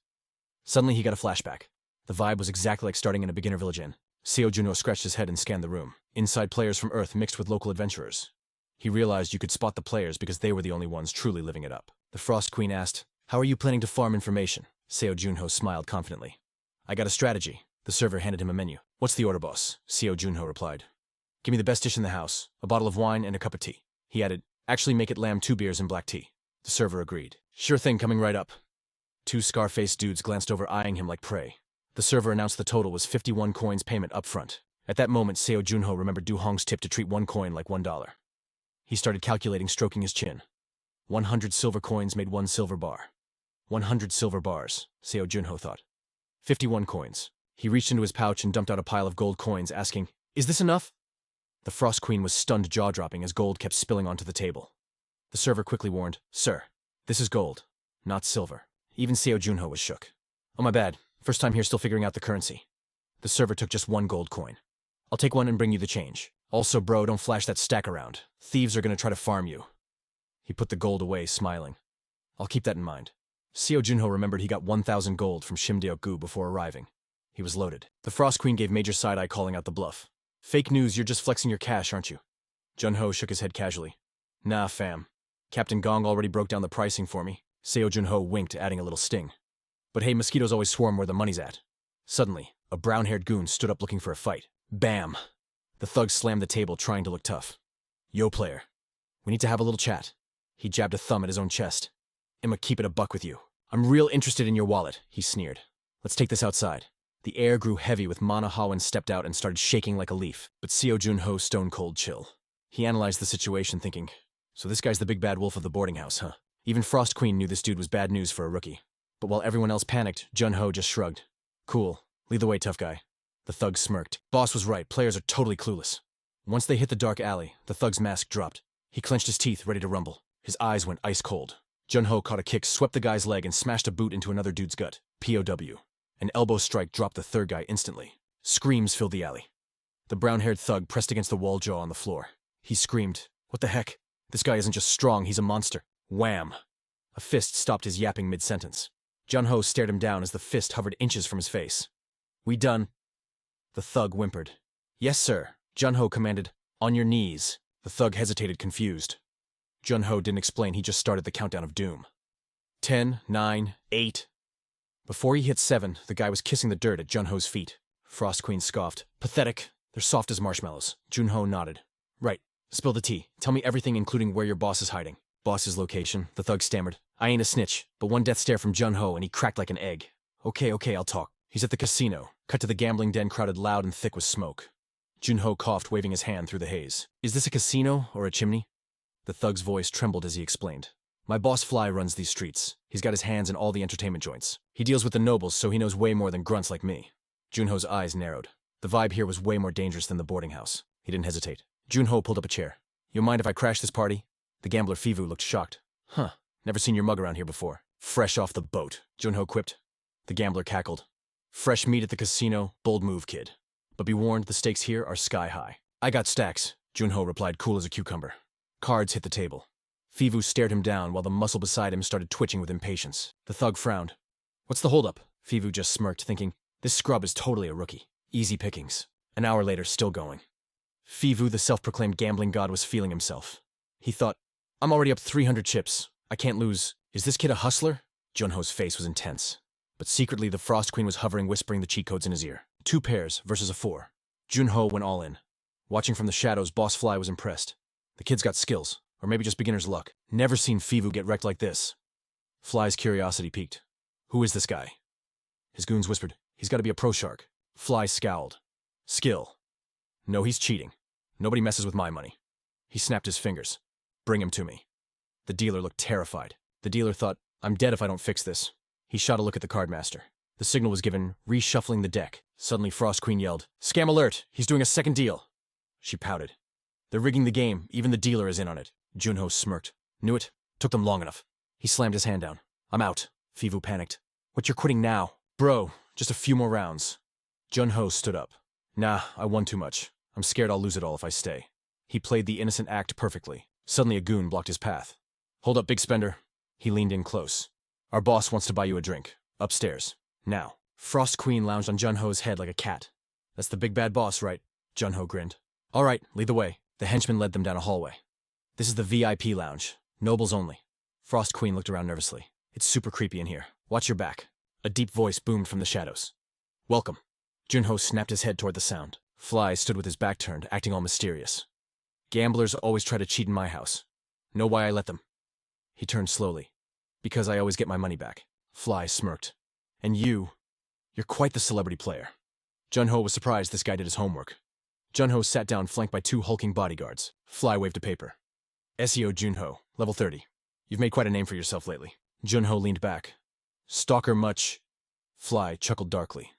S1: Suddenly he got a flashback. The vibe was exactly like starting in a beginner village inn. Seo Junho scratched his head and scanned the room. Inside, players from Earth mixed with local adventurers. He realized you could spot the players because they were the only ones truly living it up. The Frost Queen asked, how are you planning to farm information? Seo Junho smiled confidently. I got a strategy. The server handed him a menu. What's the order, boss? Seo Junho replied. Give me the best dish in the house, a bottle of wine and a cup of tea. He added, actually make it lamb 2 beers and black tea. The server agreed. Sure thing, coming right up. 2 scar-faced dudes glanced over, eyeing him like prey. The server announced the total was 51 coins payment up front. At that moment, Seo Junho remembered Du Hong's tip to treat 1 coin like $1. He started calculating, stroking his chin. 100 silver coins made 1 silver bar. 100 silver bars, Seo Junho thought. 51 coins. He reached into his pouch and dumped out a pile of gold coins, asking, is this enough? The Frost Queen was stunned, jaw-dropping as gold kept spilling onto the table. The server quickly warned, sir, this is gold, not silver. Even Seo Junho was shook. Oh, my bad. First time here, still figuring out the currency. The server took just 1 gold coin. I'll take 1 and bring you the change. Also, bro, don't flash that stack around. Thieves are gonna try to farm you. He put the gold away, smiling. I'll keep that in mind. Seo Junho remembered he got 1,000 gold from Shimdeo-gu before arriving. He was loaded. The Frost Queen gave major side-eye, calling out the bluff. Fake news, you're just flexing your cash, aren't you? Junho shook his head casually. Nah, fam. Captain Gong already broke down the pricing for me. Seo Junho winked, adding a little sting. But hey, mosquitoes always swarm where the money's at. Suddenly, a brown-haired goon stood up looking for a fight. Bam! The thug slammed the table, trying to look tough. Yo, player. We need to have a little chat. He jabbed a thumb at his own chest. I'ma keep it a buck with you. I'm real interested in your wallet, he sneered. Let's take this outside. The air grew heavy with Mana Hawan stepped out and started shaking like a leaf, but Seo Junho stone cold chill. He analyzed the situation, thinking, so this guy's the big bad wolf of the boarding house, huh? Even Frost Queen knew this dude was bad news for a rookie. But while everyone else panicked, Junho just shrugged. Cool. Lead the way, tough guy. The thug smirked. Boss was right, players are totally clueless. Once they hit the dark alley, the thug's mask dropped. He clenched his teeth, ready to rumble. His eyes went ice cold. Junho caught a kick, swept the guy's leg, and smashed a boot into another dude's gut. POW. An elbow strike dropped the third guy instantly. Screams filled the alley. The brown-haired thug pressed against the wall jaw on the floor. He screamed, what the heck? This guy isn't just strong, he's a monster. Wham! A fist stopped his yapping mid-sentence. Jun-Ho stared him down as the fist hovered inches from his face. We done? The thug whimpered. Yes, sir, Jun-Ho commanded. On your knees. The thug hesitated, confused. Jun-Ho didn't explain, he just started the countdown of doom. 10, 9, 8. Before he hit 7, the guy was kissing the dirt at Jun-Ho's feet. Frost Queen scoffed. Pathetic. They're soft as marshmallows. Jun-Ho nodded. Right. Spill the tea. Tell me everything, including where your boss is hiding. Boss's location, the thug stammered. I ain't a snitch, but one death stare from Jun-Ho and he cracked like an egg. Okay, I'll talk. He's at the casino. Cut to the gambling den crowded loud and thick with smoke. Jun-Ho coughed, waving his hand through the haze. Is this a casino or a chimney? The thug's voice trembled as he explained. My boss Fly runs these streets. He's got his hands in all the entertainment joints. He deals with the nobles, so he knows way more than grunts like me. Jun-Ho's eyes narrowed. The vibe here was way more dangerous than the boarding house. He didn't hesitate. Jun-Ho pulled up a chair. You mind if I crash this party? The gambler Fivu looked shocked. Huh, never seen your mug around here before. Fresh off the boat, Jun-Ho quipped. The gambler cackled. Fresh meat at the casino, bold move, kid. But be warned, the stakes here are sky high. I got stacks, Jun-Ho replied, cool as a cucumber. Cards hit the table. Fivu stared him down while the muscle beside him started twitching with impatience. The thug frowned. What's the holdup? Fivu just smirked, thinking, this scrub is totally a rookie. Easy pickings. An hour later, still going. Fivu, the self-proclaimed gambling god, was feeling himself. He thought, I'm already up 300 chips. I can't lose. Is this kid a hustler? Jun-Ho's face was intense. But secretly, the Frost Queen was hovering, whispering the cheat codes in his ear. 2 pairs versus a 4. Jun-Ho went all in. Watching from the shadows, Boss Fly was impressed. The kid's got skills, or maybe just beginner's luck. Never seen Fivu get wrecked like this. Fly's curiosity piqued. Who is this guy? His goons whispered, he's got to be a pro shark. Fly scowled. Skill. No, he's cheating. Nobody messes with my money. He snapped his fingers. Bring him to me. The dealer looked terrified. The dealer thought, I'm dead if I don't fix this. He shot a look at the cardmaster. The signal was given, reshuffling the deck. Suddenly Frost Queen yelled, Scam alert! He's doing a second deal! She pouted. They're rigging the game. Even the dealer is in on it. Jun-Ho smirked. Knew it. Took them long enough. He slammed his hand down. I'm out. Fivu panicked. What, you're quitting now? Bro, just a few more rounds. Jun-Ho stood up. Nah, I won too much. I'm scared I'll lose it all if I stay. He played the innocent act perfectly. Suddenly a goon blocked his path. Hold up, big spender. He leaned in close. Our boss wants to buy you a drink. Upstairs. Now. Frost Queen lounged on Jun-Ho's head like a cat. That's the big bad boss, right? Jun-Ho grinned. All right, lead the way. The henchman led them down a hallway. This is the VIP lounge. Nobles only. Frost Queen looked around nervously. It's super creepy in here. Watch your back. A deep voice boomed from the shadows. Welcome. Jun-Ho snapped his head toward the sound. Fly stood with his back turned, acting all mysterious. Gamblers always try to cheat in my house. Know why I let them? He turned slowly. Because I always get my money back. Fly smirked. And you're quite the celebrity player. Jun-Ho was surprised this guy did his homework. Jun-Ho sat down, flanked by 2 hulking bodyguards. Fly waved a paper. SEO Jun-Ho, level 30. You've made quite a name for yourself lately. Jun-Ho leaned back. Stalker much? Fly chuckled darkly.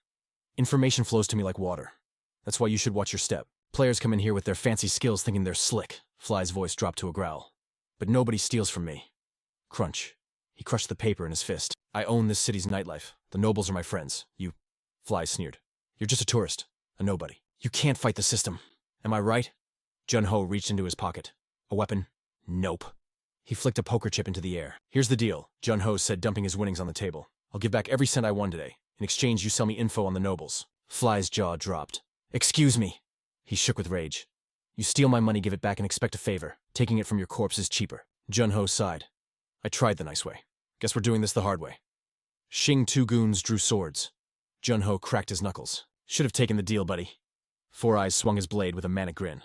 S1: Information flows to me like water. That's why you should watch your step. Players come in here with their fancy skills thinking they're slick. Fly's voice dropped to a growl. But nobody steals from me. Crunch. He crushed the paper in his fist. I own this city's nightlife. The nobles are my friends. You. Fly sneered. You're just a tourist. A nobody. You can't fight the system. Am I right? Jun-Ho reached into his pocket. A weapon? Nope. He flicked a poker chip into the air. Here's the deal, Jun-Ho said, dumping his winnings on the table. I'll give back every cent I won today. In exchange, you sell me info on the nobles. Fly's jaw dropped. Excuse me. He shook with rage. You steal my money, give it back, and expect a favor. Taking it from your corpse is cheaper. Jun-Ho sighed. I tried the nice way. Guess we're doing this the hard way. Shing 2 goons drew swords. Jun-Ho cracked his knuckles. Should have taken the deal, buddy. Four Eyes swung his blade with a manic grin.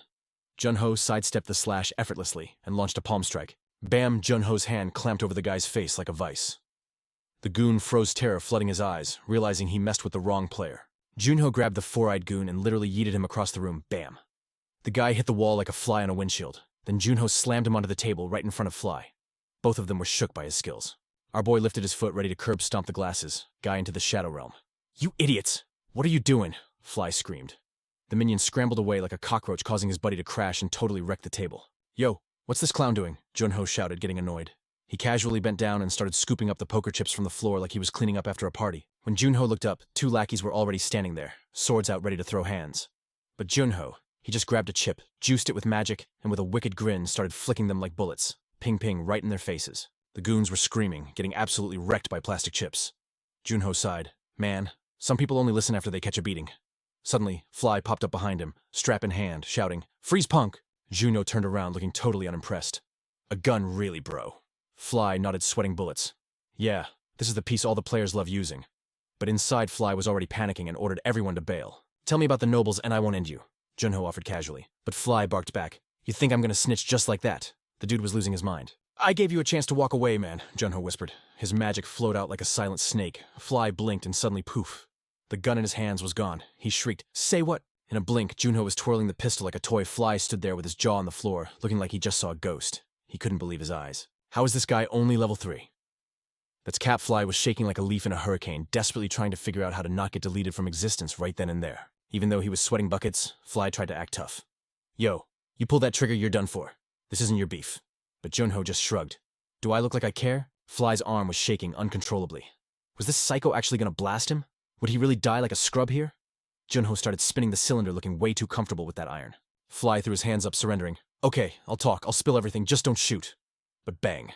S1: Jun-Ho sidestepped the slash effortlessly and launched a palm strike. Bam! Jun-Ho's hand clamped over the guy's face like a vice. The goon froze, terror flooding his eyes, realizing he messed with the wrong player. Jun-Ho grabbed the four-eyed goon and literally yeeted him across the room. Bam! The guy hit the wall like a fly on a windshield. Then Jun-Ho slammed him onto the table right in front of Fly. Both of them were shook by his skills. Our boy lifted his foot, ready to curb stomp the glasses. Guy into the shadow realm. You idiots! What are you doing? Fly screamed. The minion scrambled away like a cockroach, causing his buddy to crash and totally wreck the table. Yo, what's this clown doing? Jun-Ho shouted, getting annoyed. He casually bent down and started scooping up the poker chips from the floor like he was cleaning up after a party. When Jun-Ho looked up, 2 lackeys were already standing there, swords out ready to throw hands. But Jun-Ho, he just grabbed a chip, juiced it with magic, and with a wicked grin started flicking them like bullets. Ping-ping right in their faces. The goons were screaming, getting absolutely wrecked by plastic chips. Junho sighed. Man, some people only listen after they catch a beating. Suddenly, Fly popped up behind him, strap in hand, shouting, "Freeze, punk!" Junho turned around, looking totally unimpressed. A gun really, bro. Fly nodded, sweating bullets. Yeah, this is the piece all the players love using. But inside, Fly was already panicking and ordered everyone to bail. Tell me about the nobles and I won't end you, Junho offered casually. But Fly barked back. You think I'm gonna snitch just like that? The dude was losing his mind. I gave you a chance to walk away, man, Junho whispered. His magic flowed out like a silent snake. Fly blinked and suddenly poof. The gun in his hands was gone. He shrieked, "Say what?" In a blink, Junho was twirling the pistol like a toy. Fly stood there with his jaw on the floor, looking like he just saw a ghost. He couldn't believe his eyes. How is this guy only level 3? That's Cap. Fly was shaking like a leaf in a hurricane, desperately trying to figure out how to not get deleted from existence right then and there. Even though he was sweating buckets, Fly tried to act tough. Yo, you pull that trigger, you're done for. This isn't your beef. But Junho just shrugged. Do I look like I care? Fly's arm was shaking uncontrollably. Was this psycho actually gonna blast him? Would he really die like a scrub here? Junho started spinning the cylinder, looking way too comfortable with that iron. Fly threw his hands up, surrendering. Okay, I'll talk, I'll spill everything, just don't shoot. But bang.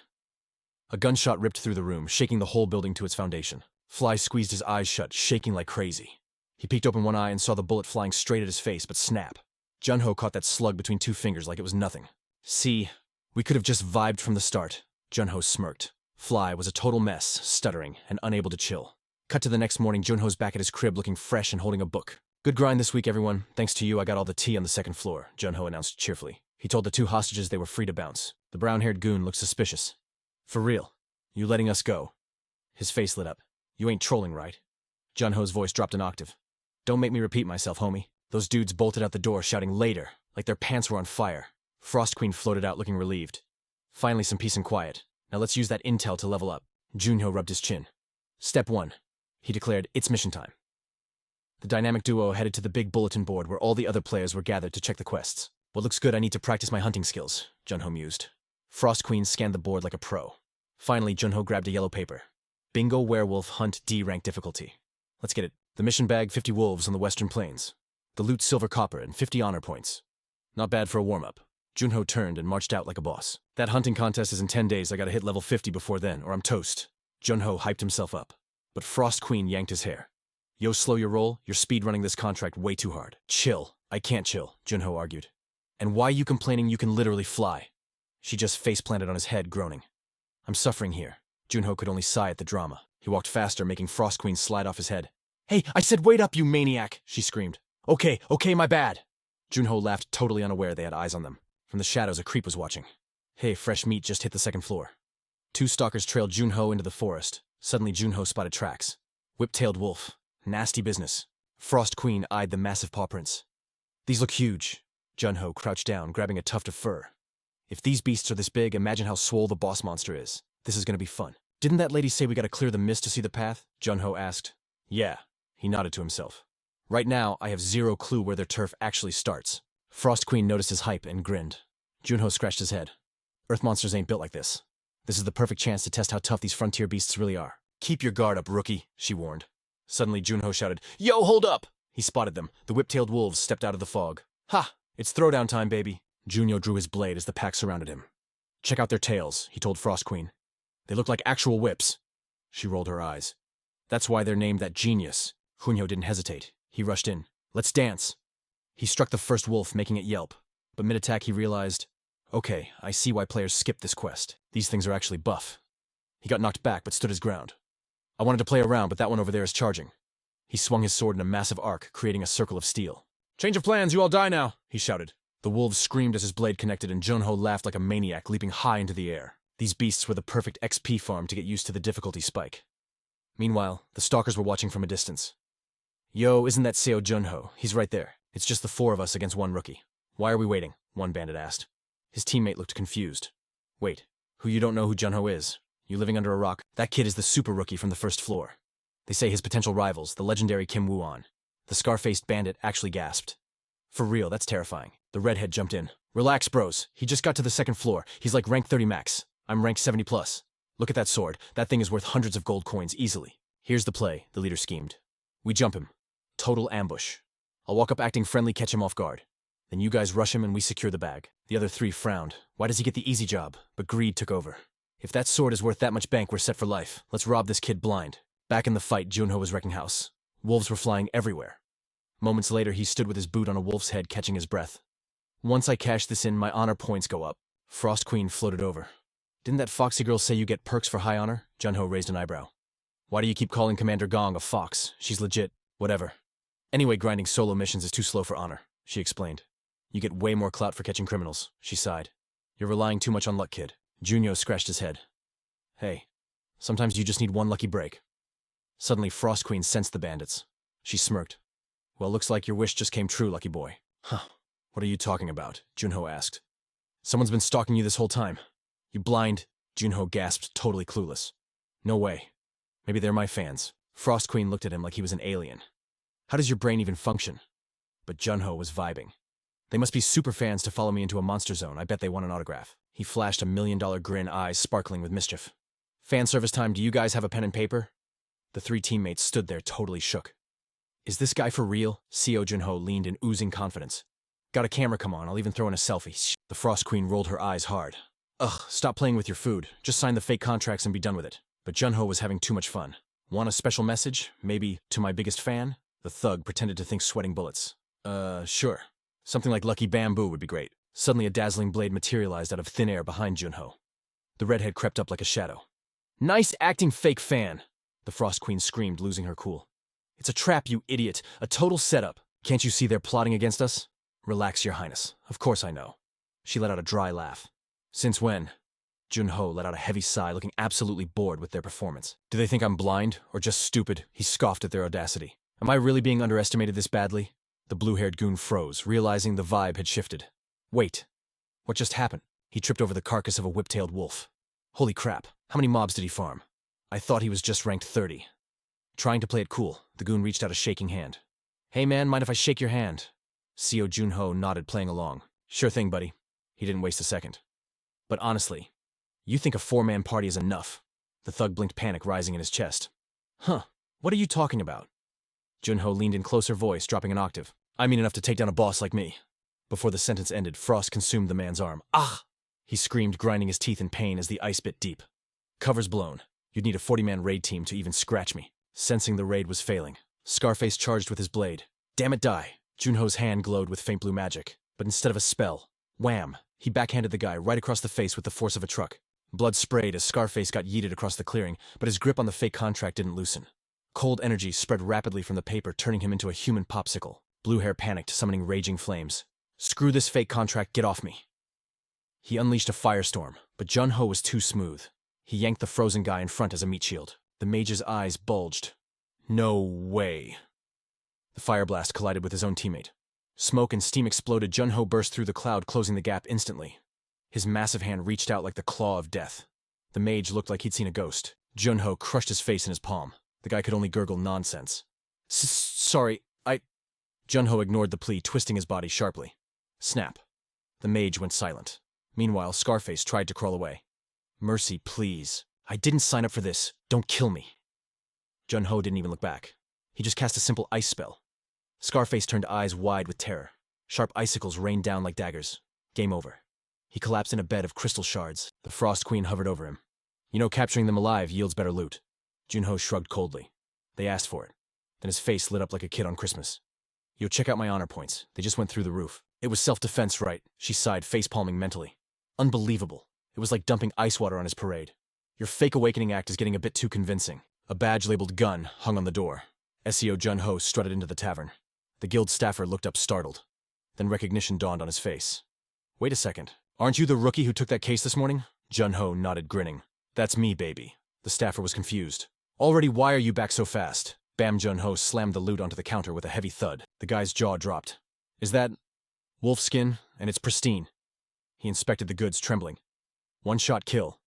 S1: A gunshot ripped through the room, shaking the whole building to its foundation. Fly squeezed his eyes shut, shaking like crazy. He peeked open one eye and saw the bullet flying straight at his face, but snap. Junho caught that slug between 2 fingers like it was nothing. See, we could have just vibed from the start. Junho smirked. Fly was a total mess, stuttering and unable to chill. Cut to the next morning, Junho's back at his crib looking fresh and holding a book. Good grind this week, everyone. Thanks to you, I got all the tea on the 2nd floor, Junho announced cheerfully. He told the 2 hostages they were free to bounce. The brown-haired goon looked suspicious. For real? You letting us go? His face lit up. You ain't trolling, right? Junho's voice dropped an octave. Don't make me repeat myself, homie. Those dudes bolted out the door shouting later, like their pants were on fire. Frost Queen floated out looking relieved. Finally some peace and quiet. Now let's use that intel to level up. Junho rubbed his chin. Step 1. He declared, it's mission time. The dynamic duo headed to the big bulletin board where all the other players were gathered to check the quests. What looks good, I need to practice my hunting skills, Junho mused. Frost Queen scanned the board like a pro. Finally, Junho grabbed a yellow paper. Bingo Werewolf Hunt D rank difficulty. Let's get it. The mission bag, 50 wolves on the western plains. The loot, silver copper, and 50 honor points. Not bad for a warm-up. Junho turned and marched out like a boss. That hunting contest is in 10 days. I gotta hit level 50 before then, or I'm toast. Junho hyped himself up. But Frost Queen yanked his hair. Yo, slow your roll. You're speedrunning this contract way too hard. Chill. I can't chill, Junho argued. And why you complaining you can literally fly? She just face-planted on his head, groaning. I'm suffering here. Junho could only sigh at the drama. He walked faster, making Frost Queen slide off his head. Hey, I said wait up, you maniac, she screamed. Okay, my bad. Junho laughed, totally unaware they had eyes on them. From the shadows, a creep was watching. Hey, fresh meat just hit the 2nd floor. 2 stalkers trailed Junho into the forest. Suddenly, Junho spotted tracks. Whip-tailed wolf. Nasty business. Frost Queen eyed the massive paw prints. These look huge. Junho crouched down, grabbing a tuft of fur. If these beasts are this big, imagine how swole the boss monster is. This is gonna be fun. Didn't that lady say we gotta clear the mist to see the path? Junho asked. Yeah. He nodded to himself. Right now, I have 0 clue where their turf actually starts. Frost Queen noticed his hype and grinned. Junho scratched his head. Earth monsters ain't built like this. This is the perfect chance to test how tough these frontier beasts really are. Keep your guard up, rookie, she warned. Suddenly, Junho shouted, Yo, hold up! He spotted them. The whip-tailed wolves stepped out of the fog. Ha! It's throwdown time, baby. Junho drew his blade as the pack surrounded him. Check out their tails, he told Frost Queen. They look like actual whips. She rolled her eyes. That's why they're named that genius. Junho didn't hesitate. He rushed in. Let's dance. He struck the first wolf, making it yelp. But mid-attack he realized, okay, I see why players skip this quest. These things are actually buff. He got knocked back, but stood his ground. I wanted to play around, but that one over there is charging. He swung his sword in a massive arc, creating a circle of steel. Change of plans, you all die now, he shouted. The wolves screamed as his blade connected, and Junho laughed like a maniac, leaping high into the air. These beasts were the perfect XP farm to get used to the difficulty spike. Meanwhile, the stalkers were watching from a distance. Yo, isn't that Seo Junho? He's right there. It's just the 4 of us against 1 rookie. Why are we waiting? One bandit asked. His teammate looked confused. Wait, you don't know who Junho is? You living under a rock? That kid is the super rookie from the 1st floor. They say his potential rivals, the legendary Kim Woo-on. The scar-faced bandit actually gasped. For real, that's terrifying. The redhead jumped in. Relax, bros. He just got to the 2nd floor. He's like rank 30 max. I'm rank 70 plus. Look at that sword. That thing is worth hundreds of gold coins easily. Here's the play, the leader schemed. We jump him. Total ambush. I'll walk up acting friendly, catch him off guard. Then you guys rush him and we secure the bag. The other 3 frowned. Why does he get the easy job? But greed took over. If that sword is worth that much bank, we're set for life. Let's rob this kid blind. Back in the fight, Junho was wrecking house. Wolves were flying everywhere. Moments later, he stood with his boot on a wolf's head, catching his breath. Once I cash this in, my honor points go up. Frost Queen floated over. Didn't that foxy girl say you get perks for high honor? Junho raised an eyebrow. Why do you keep calling Commander Gong a fox? She's legit. Whatever. Anyway, grinding solo missions is too slow for honor, she explained. You get way more clout for catching criminals, she sighed. You're relying too much on luck, kid. Junho scratched his head. Hey, sometimes you just need one lucky break. Suddenly, Frost Queen sensed the bandits. She smirked. Well, looks like your wish just came true, lucky boy. Huh. What are you talking about? Junho asked. Someone's been stalking you this whole time. You blind? Junho gasped, totally clueless. No way. Maybe they're my fans. Frost Queen looked at him like he was an alien. How does your brain even function? But Junho was vibing. They must be super fans to follow me into a monster zone. I bet they want an autograph. He flashed a $1 million grin, eyes sparkling with mischief. Fan service time, do you guys have a pen and paper? The three teammates stood there totally shook. Is this guy for real? Seo Junho leaned in oozing confidence. Got a camera, come on, I'll even throw in a selfie. The Frost Queen rolled her eyes hard. Ugh, stop playing with your food. Just sign the fake contracts and be done with it. But Junho was having too much fun. Want a special message? Maybe to my biggest fan? The thug pretended to think sweating bullets. Sure. Something like Lucky Bamboo would be great. Suddenly a dazzling blade materialized out of thin air behind Junho. The redhead crept up like a shadow. Nice acting, fake fan! The Frost Queen screamed, losing her cool. It's a trap, you idiot. A total setup. Can't you see they're plotting against us? Relax, your highness. Of course I know. She let out a dry laugh. Since when? Junho let out a heavy sigh, looking absolutely bored with their performance. Do they think I'm blind, or just stupid? He scoffed at their audacity. Am I really being underestimated this badly? The blue-haired goon froze, realizing the vibe had shifted. Wait. What just happened? He tripped over the carcass of a whip-tailed wolf. Holy crap. How many mobs did he farm? I thought he was just ranked 30. Trying to play it cool, the goon reached out a shaking hand. Hey man, mind if I shake your hand? Seo Junho nodded, playing along. Sure thing, buddy. He didn't waste a second. But honestly, you think a 4-man party is enough? The thug blinked, panic rising in his chest. Huh, what are you talking about? Junho leaned in closer, voice dropping an octave. I mean enough to take down a boss like me. Before the sentence ended, Frost consumed the man's arm. Ah! He screamed, grinding his teeth in pain as the ice bit deep. Cover's blown. You'd need a 40-man raid team to even scratch me. Sensing the raid was failing, Scarface charged with his blade. Damn it, die! Junho's hand glowed with faint blue magic, but instead of a spell, wham! He backhanded the guy right across the face with the force of a truck. Blood sprayed as Scarface got yeeted across the clearing, but his grip on the fake contract didn't loosen. Cold energy spread rapidly from the paper, turning him into a human popsicle. Blue hair panicked, summoning raging flames. Screw this fake contract, get off me! He unleashed a firestorm, but Junho was too smooth. He yanked the frozen guy in front as a meat shield. The mage's eyes bulged. No way. The fire blast collided with his own teammate. Smoke and steam exploded. Junho burst through the cloud, closing the gap instantly. His massive hand reached out like the claw of death. The mage looked like he'd seen a ghost. Junho crushed his face in his palm. The guy could only gurgle nonsense. Sorry, Junho ignored the plea, twisting his body sharply. Snap. The mage went silent. Meanwhile, Scarface tried to crawl away. Mercy, please. I didn't sign up for this. Don't kill me. Junho didn't even look back. He just cast a simple ice spell. Scarface turned eyes wide with terror. Sharp icicles rained down like daggers. Game over. He collapsed in a bed of crystal shards. The Frost Queen hovered over him. You know, capturing them alive yields better loot. Junho shrugged coldly. They asked for it. Then his face lit up like a kid on Christmas. Yo, check out my honor points. They just went through the roof. It was self-defense, right? She sighed, facepalming mentally. Unbelievable. It was like dumping ice water on his parade. Your fake awakening act is getting a bit too convincing. A badge labeled gun hung on the door. Seo Junho strutted into the tavern. The guild staffer looked up startled. Then recognition dawned on his face. Wait a second. Aren't you the rookie who took that case this morning? Junho nodded, grinning. That's me, baby. The staffer was confused. Already, why are you back so fast? Bam. Junho slammed the loot onto the counter with a heavy thud. The guy's jaw dropped. Is that wolf skin? And it's pristine. He inspected the goods, trembling. One-shot kill.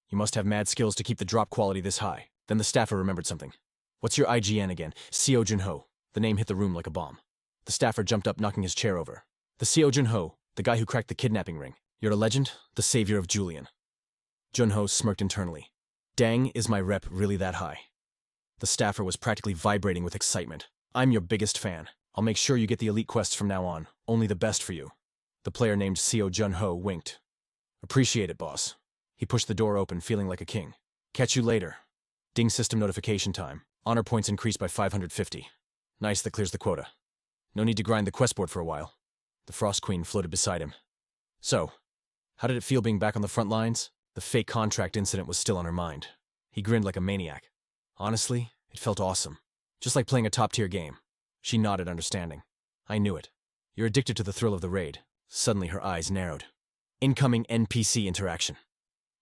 S1: You must have mad skills to keep the drop quality this high. Then the staffer remembered something. What's your IGN again? Seo Junho. The name hit the room like a bomb. The staffer jumped up, knocking his chair over. The Seo Junho, the guy who cracked the kidnapping ring. You're a legend, the savior of Julian. Junho smirked internally. Dang, is my rep really that high? The staffer was practically vibrating with excitement. I'm your biggest fan. I'll make sure you get the elite quests from now on. Only the best for you. The player named Seo Junho winked. Appreciate it, boss. He pushed the door open, feeling like a king. Catch you later. Ding system notification time. Honor points increased by 550. Nice, that clears the quota. No need to grind the quest board for a while. The Frost Queen floated beside him. So, how did it feel being back on the front lines? The fake contract incident was still on her mind. He grinned like a maniac. Honestly, it felt awesome. Just like playing a top-tier game. She nodded, understanding. I knew it. You're addicted to the thrill of the raid. Suddenly her eyes narrowed. Incoming NPC interaction.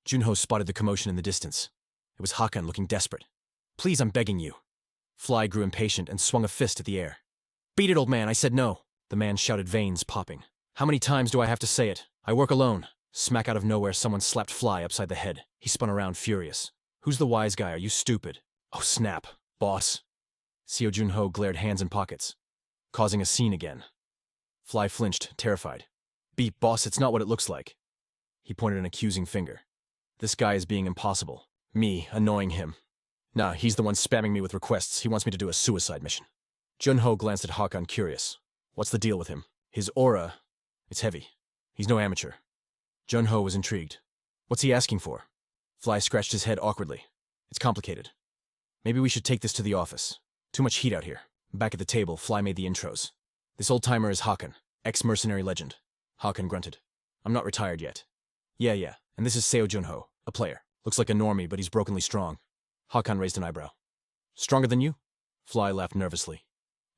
S1: Junho spotted the commotion in the distance. It was Hakan looking desperate. Please, I'm begging you. Fly grew impatient and swung a fist at the air. Beat it, old man, I said no. The man shouted, veins popping. How many times do I have to say it? I work alone. Smack out of nowhere, someone slapped Fly upside the head. He spun around, furious. Who's the wise guy? Are you stupid? Oh, snap. Boss. Seo Junho glared, hands in pockets. Causing a scene again. Fly flinched, terrified. Beep, boss, it's not what it looks like. He pointed an accusing finger. This guy is being impossible. Me, annoying him. Nah, he's the one spamming me with requests. He wants me to do a suicide mission. Junho glanced at Hakan, curious. What's the deal with him? His aura, it's heavy. He's no amateur. Junho was intrigued. What's he asking for? Fly scratched his head awkwardly. It's complicated. Maybe we should take this to the office. Too much heat out here. Back at the table, Fly made the intros. This old-timer is Hakan, ex-mercenary legend. Hakan grunted. I'm not retired yet. Yeah, and this is Seo Junho, a player. Looks like a normie, but he's brokenly strong. Hakan raised an eyebrow. Stronger than you? Fly laughed nervously.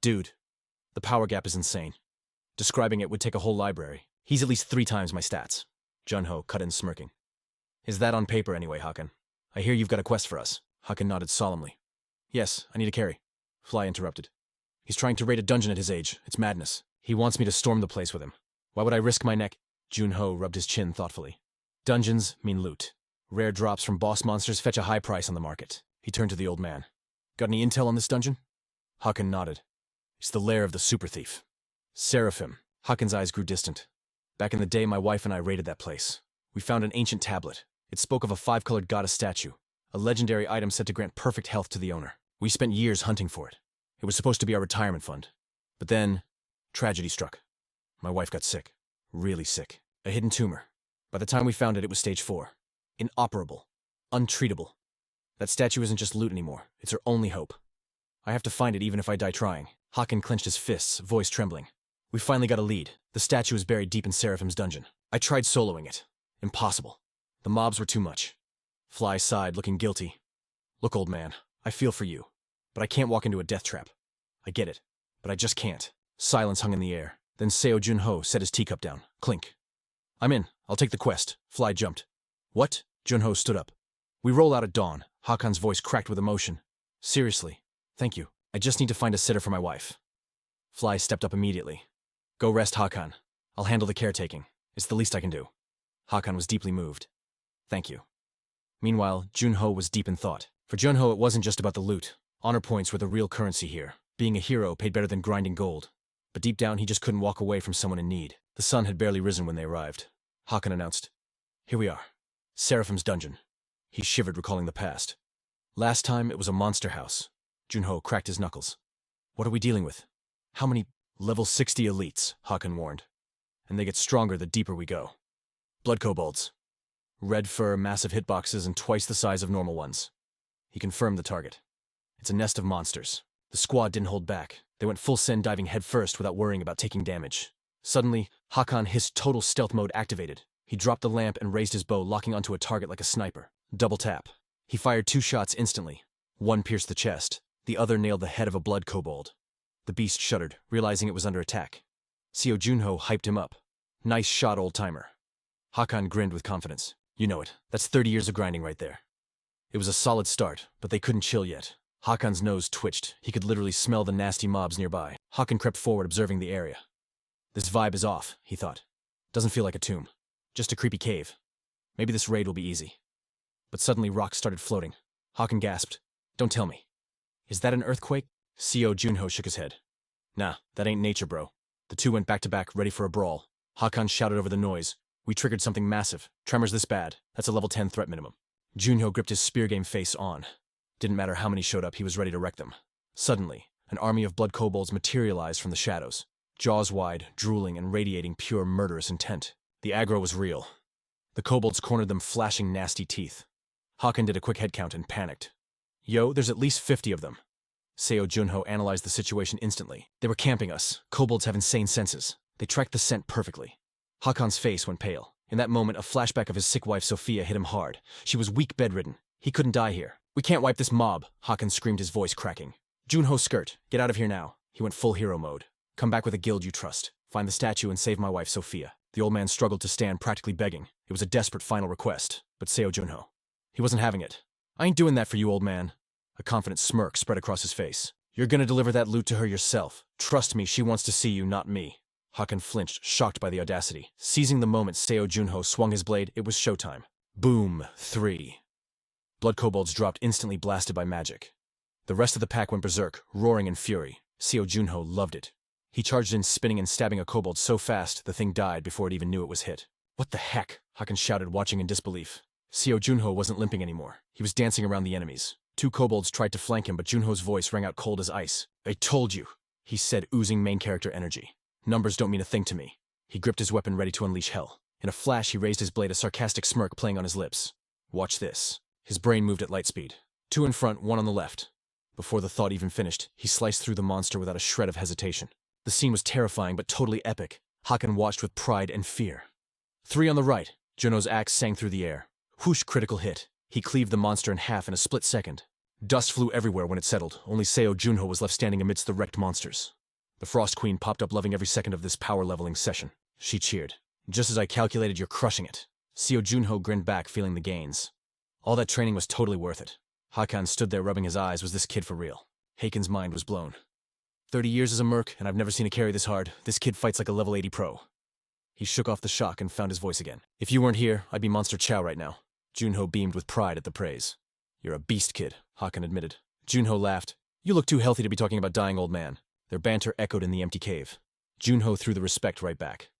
S1: Dude, the power gap is insane. Describing it would take a whole library. He's at least 3 times my stats. Junho cut in, smirking. Is that on paper anyway, Hakan? I hear you've got a quest for us. Hakan nodded solemnly. Yes, I need a carry. Fly interrupted. He's trying to raid a dungeon at his age. It's madness. He wants me to storm the place with him. Why would I risk my neck? Junho rubbed his chin thoughtfully. Dungeons mean loot. Rare drops from boss monsters fetch a high price on the market. He turned to the old man. Got any intel on this dungeon? Hakan nodded. It's the lair of the super thief. Seraphim. Hakan's eyes grew distant. Back in the day, my wife and I raided that place. We found an ancient tablet. It spoke of a 5-colored goddess statue, a legendary item said to grant perfect health to the owner. We spent years hunting for it. It was supposed to be our retirement fund. But then, tragedy struck. My wife got sick. Really sick. A hidden tumor. By the time we found it, it was stage 4. Inoperable. Untreatable. That statue isn't just loot anymore. It's her only hope. I have to find it even if I die trying. Hakan clenched his fists, voice trembling. We finally got a lead. The statue is buried deep in Seraphim's dungeon. I tried soloing it. Impossible. The mobs were too much. Fly sighed, looking guilty. Look, old man, I feel for you. But I can't walk into a death trap. I get it. But I just can't. Silence hung in the air. Then Seo Junho set his teacup down. Clink. I'm in. I'll take the quest. Fly jumped. What? Junho stood up. We roll out at dawn. Hakan's voice cracked with emotion. Seriously. Thank you. I just need to find a sitter for my wife. Fly stepped up immediately. Go rest, Hakan. I'll handle the caretaking. It's the least I can do. Hakan was deeply moved. Thank you. Meanwhile, Junho was deep in thought. For Junho, it wasn't just about the loot. Honor points were the real currency here. Being a hero paid better than grinding gold. But deep down, he just couldn't walk away from someone in need. The sun had barely risen when they arrived. Hakan announced, Here we are. Seraphim's dungeon. He shivered, recalling the past. Last time, it was a monster house. Junho cracked his knuckles. What are we dealing with? How many level 60 elites? Hakan warned. And they get stronger the deeper we go. Blood kobolds. Red fur, massive hitboxes, and twice the size of normal ones. He confirmed the target. It's a nest of monsters. The squad didn't hold back. They went full send, diving headfirst without worrying about taking damage. Suddenly, Hakan, his total stealth mode activated. He dropped the lamp and raised his bow, locking onto a target like a sniper. Double tap. He fired 2 shots instantly. One pierced the chest. The other nailed the head of a blood kobold. The beast shuddered, realizing it was under attack. Seo Junho hyped him up. Nice shot, old-timer. Hakan grinned with confidence. You know it. That's 30 years of grinding right there. It was a solid start, but they couldn't chill yet. Hakan's nose twitched. He could literally smell the nasty mobs nearby. Hakan crept forward, observing the area. This vibe is off, he thought. Doesn't feel like a tomb. Just a creepy cave. Maybe this raid will be easy. But suddenly rocks started floating. Hakan gasped. Don't tell me. Is that an earthquake? Seo Junho shook his head. Nah, that ain't nature, bro. The two went back to back, ready for a brawl. Hakan shouted over the noise. We triggered something massive. Tremors this bad. That's a level 10 threat minimum. Junho gripped his spear game face on. Didn't matter how many showed up, he was ready to wreck them. Suddenly, an army of blood kobolds materialized from the shadows. Jaws wide, drooling, and radiating pure murderous intent. The aggro was real. The kobolds cornered them, flashing nasty teeth. Hakan did a quick head count and panicked. Yo, there's at least 50 of them. Seo Junho analyzed the situation instantly. They were camping us. Kobolds have insane senses. They tracked the scent perfectly. Hakan's face went pale. In that moment, a flashback of his sick wife Sophia hit him hard. She was weak, bedridden. He couldn't die here. We can't wipe this mob, Hakan screamed, his voice cracking. Junho skirt, get out of here now. He went full hero mode. Come back with a guild you trust. Find the statue and save my wife Sophia. The old man struggled to stand, practically begging. It was a desperate final request. But Seo Junho, he wasn't having it. I ain't doing that for you, old man. A confident smirk spread across his face. You're gonna deliver that loot to her yourself. Trust me, she wants to see you, not me. Hakan flinched, shocked by the audacity. Seizing the moment Seo Junho swung his blade, it was showtime. Boom. 3. Blood kobolds dropped, instantly blasted by magic. The rest of the pack went berserk, roaring in fury. Seo Junho loved it. He charged in, spinning and stabbing a kobold so fast the thing died before it even knew it was hit. What the heck? Hakan shouted, watching in disbelief. Seo Junho wasn't limping anymore. He was dancing around the enemies. 2 kobolds tried to flank him, but Junho's voice rang out cold as ice. I told you, he said, oozing main character energy. Numbers don't mean a thing to me. He gripped his weapon, ready to unleash hell. In a flash, he raised his blade, a sarcastic smirk playing on his lips. Watch this. His brain moved at light speed. 2 in front, 1 on the left. Before the thought even finished, he sliced through the monster without a shred of hesitation. The scene was terrifying but totally epic. Hakan watched with pride and fear. 3 on the right. Junho's axe sang through the air. Whoosh, critical hit. He cleaved the monster in half in a split second. Dust flew everywhere when it settled. Only Seo Junho was left standing amidst the wrecked monsters. The Frost Queen popped up, loving every second of this power-leveling session. She cheered. Just as I calculated, you're crushing it. Seo Junho grinned back, feeling the gains. All that training was totally worth it. Hakan stood there rubbing his eyes. Was this kid for real? Hakan's mind was blown. 30 years as a merc, and I've never seen a carry this hard. This kid fights like a level 80 pro. He shook off the shock and found his voice again. If you weren't here, I'd be Monster Chow right now. Junho beamed with pride at the praise. You're a beast, kid, Hakan admitted. Junho laughed. You look too healthy to be talking about dying, old man. Their banter echoed in the empty cave. Junho threw the respect right back.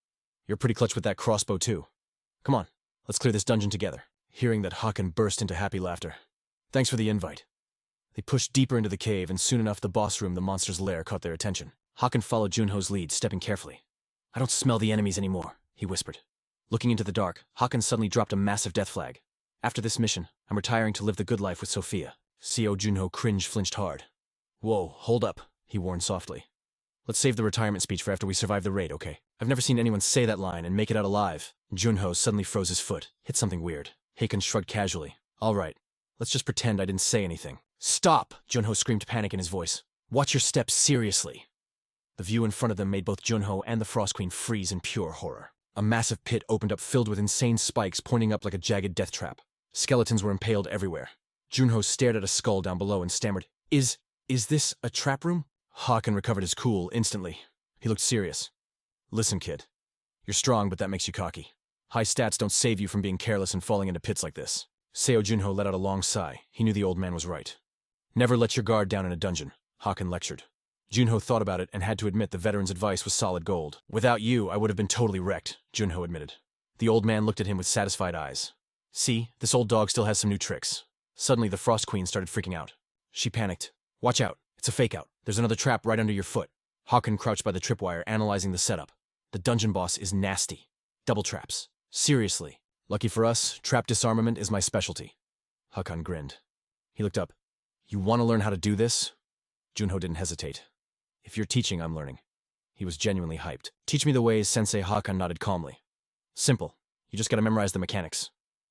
S1: You're pretty clutch with that crossbow, too. Come on, let's clear this dungeon together. Hearing that, Hakan burst into happy laughter. Thanks for the invite. They pushed deeper into the cave, and soon enough the boss room, the monster's lair, caught their attention. Hakan followed Junho's lead, stepping carefully. I don't smell the enemies anymore, he whispered. Looking into the dark, Hakan suddenly dropped a massive death flag. After this mission, I'm retiring to live the good life with Sophia. Seo Junho flinched hard. Whoa, hold up, he warned softly. Let's save the retirement speech for after we survive the raid, okay? I've never seen anyone say that line and make it out alive. Junho suddenly froze his foot, hit something weird. Hakan shrugged casually. All right, let's just pretend I didn't say anything. Stop! Junho screamed, panic in his voice. Watch your steps, seriously. The view in front of them made both Junho and the Frost Queen freeze in pure horror. A massive pit opened up, filled with insane spikes pointing up like a jagged death trap. Skeletons were impaled everywhere. Junho stared at a skull down below and stammered, Is this a trap room? Hakan recovered his cool instantly. He looked serious. Listen, kid. You're strong, but that makes you cocky. High stats don't save you from being careless and falling into pits like this. Seo Junho let out a long sigh. He knew the old man was right. Never let your guard down in a dungeon, Hakan lectured. Junho thought about it and had to admit the veteran's advice was solid gold. Without you, I would have been totally wrecked, Junho admitted. The old man looked at him with satisfied eyes. See, this old dog still has some new tricks. Suddenly, the Frost Queen started freaking out. She panicked. Watch out, it's a fake out. There's another trap right under your foot. Hakan crouched by the tripwire, analyzing the setup. The dungeon boss is nasty. Double traps. Seriously. Lucky for us, trap disarmament is my specialty. Hakan grinned. He looked up. You want to learn how to do this? Junho didn't hesitate. If you're teaching, I'm learning. He was genuinely hyped. Teach me the ways, Sensei. Hakan nodded calmly. Simple. You just gotta memorize the mechanics.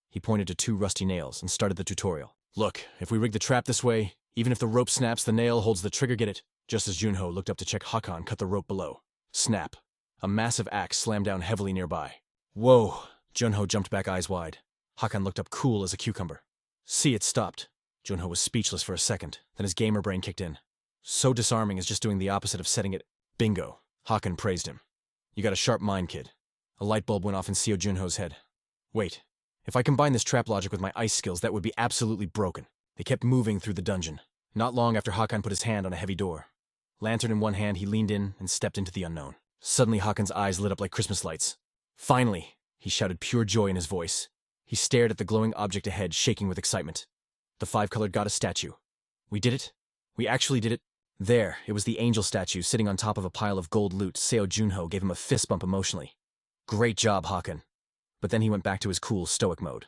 S1: He pointed to 2 rusty nails and started the tutorial. Look, if we rig the trap this way, even if the rope snaps, the nail holds the trigger, get it? Just as Junho looked up to check, Hakan cut the rope below. Snap. A massive axe slammed down heavily nearby. Whoa! Junho jumped back, eyes wide. Hakan looked up, cool as a cucumber. See, it stopped. Junho was speechless for a second, then his gamer brain kicked in. So disarming is just doing the opposite of setting it. Bingo. Hakan praised him. You got a sharp mind, kid. A light bulb went off in Seo Junho's head. Wait. If I combine this trap logic with my ice skills, that would be absolutely broken. They kept moving through the dungeon. Not long after Hakan put his hand on a heavy door. Lantern in one hand, he leaned in and stepped into the unknown. Suddenly, Hakan's eyes lit up like Christmas lights. Finally! He shouted, pure joy in his voice. He stared at the glowing object ahead, shaking with excitement. The 5-colored goddess statue. We did it? We actually did it? There, it was the angel statue sitting on top of a pile of gold loot. Seo Junho gave him a fist bump emotionally. Great job, Hakan. But then he went back to his cool, stoic mode.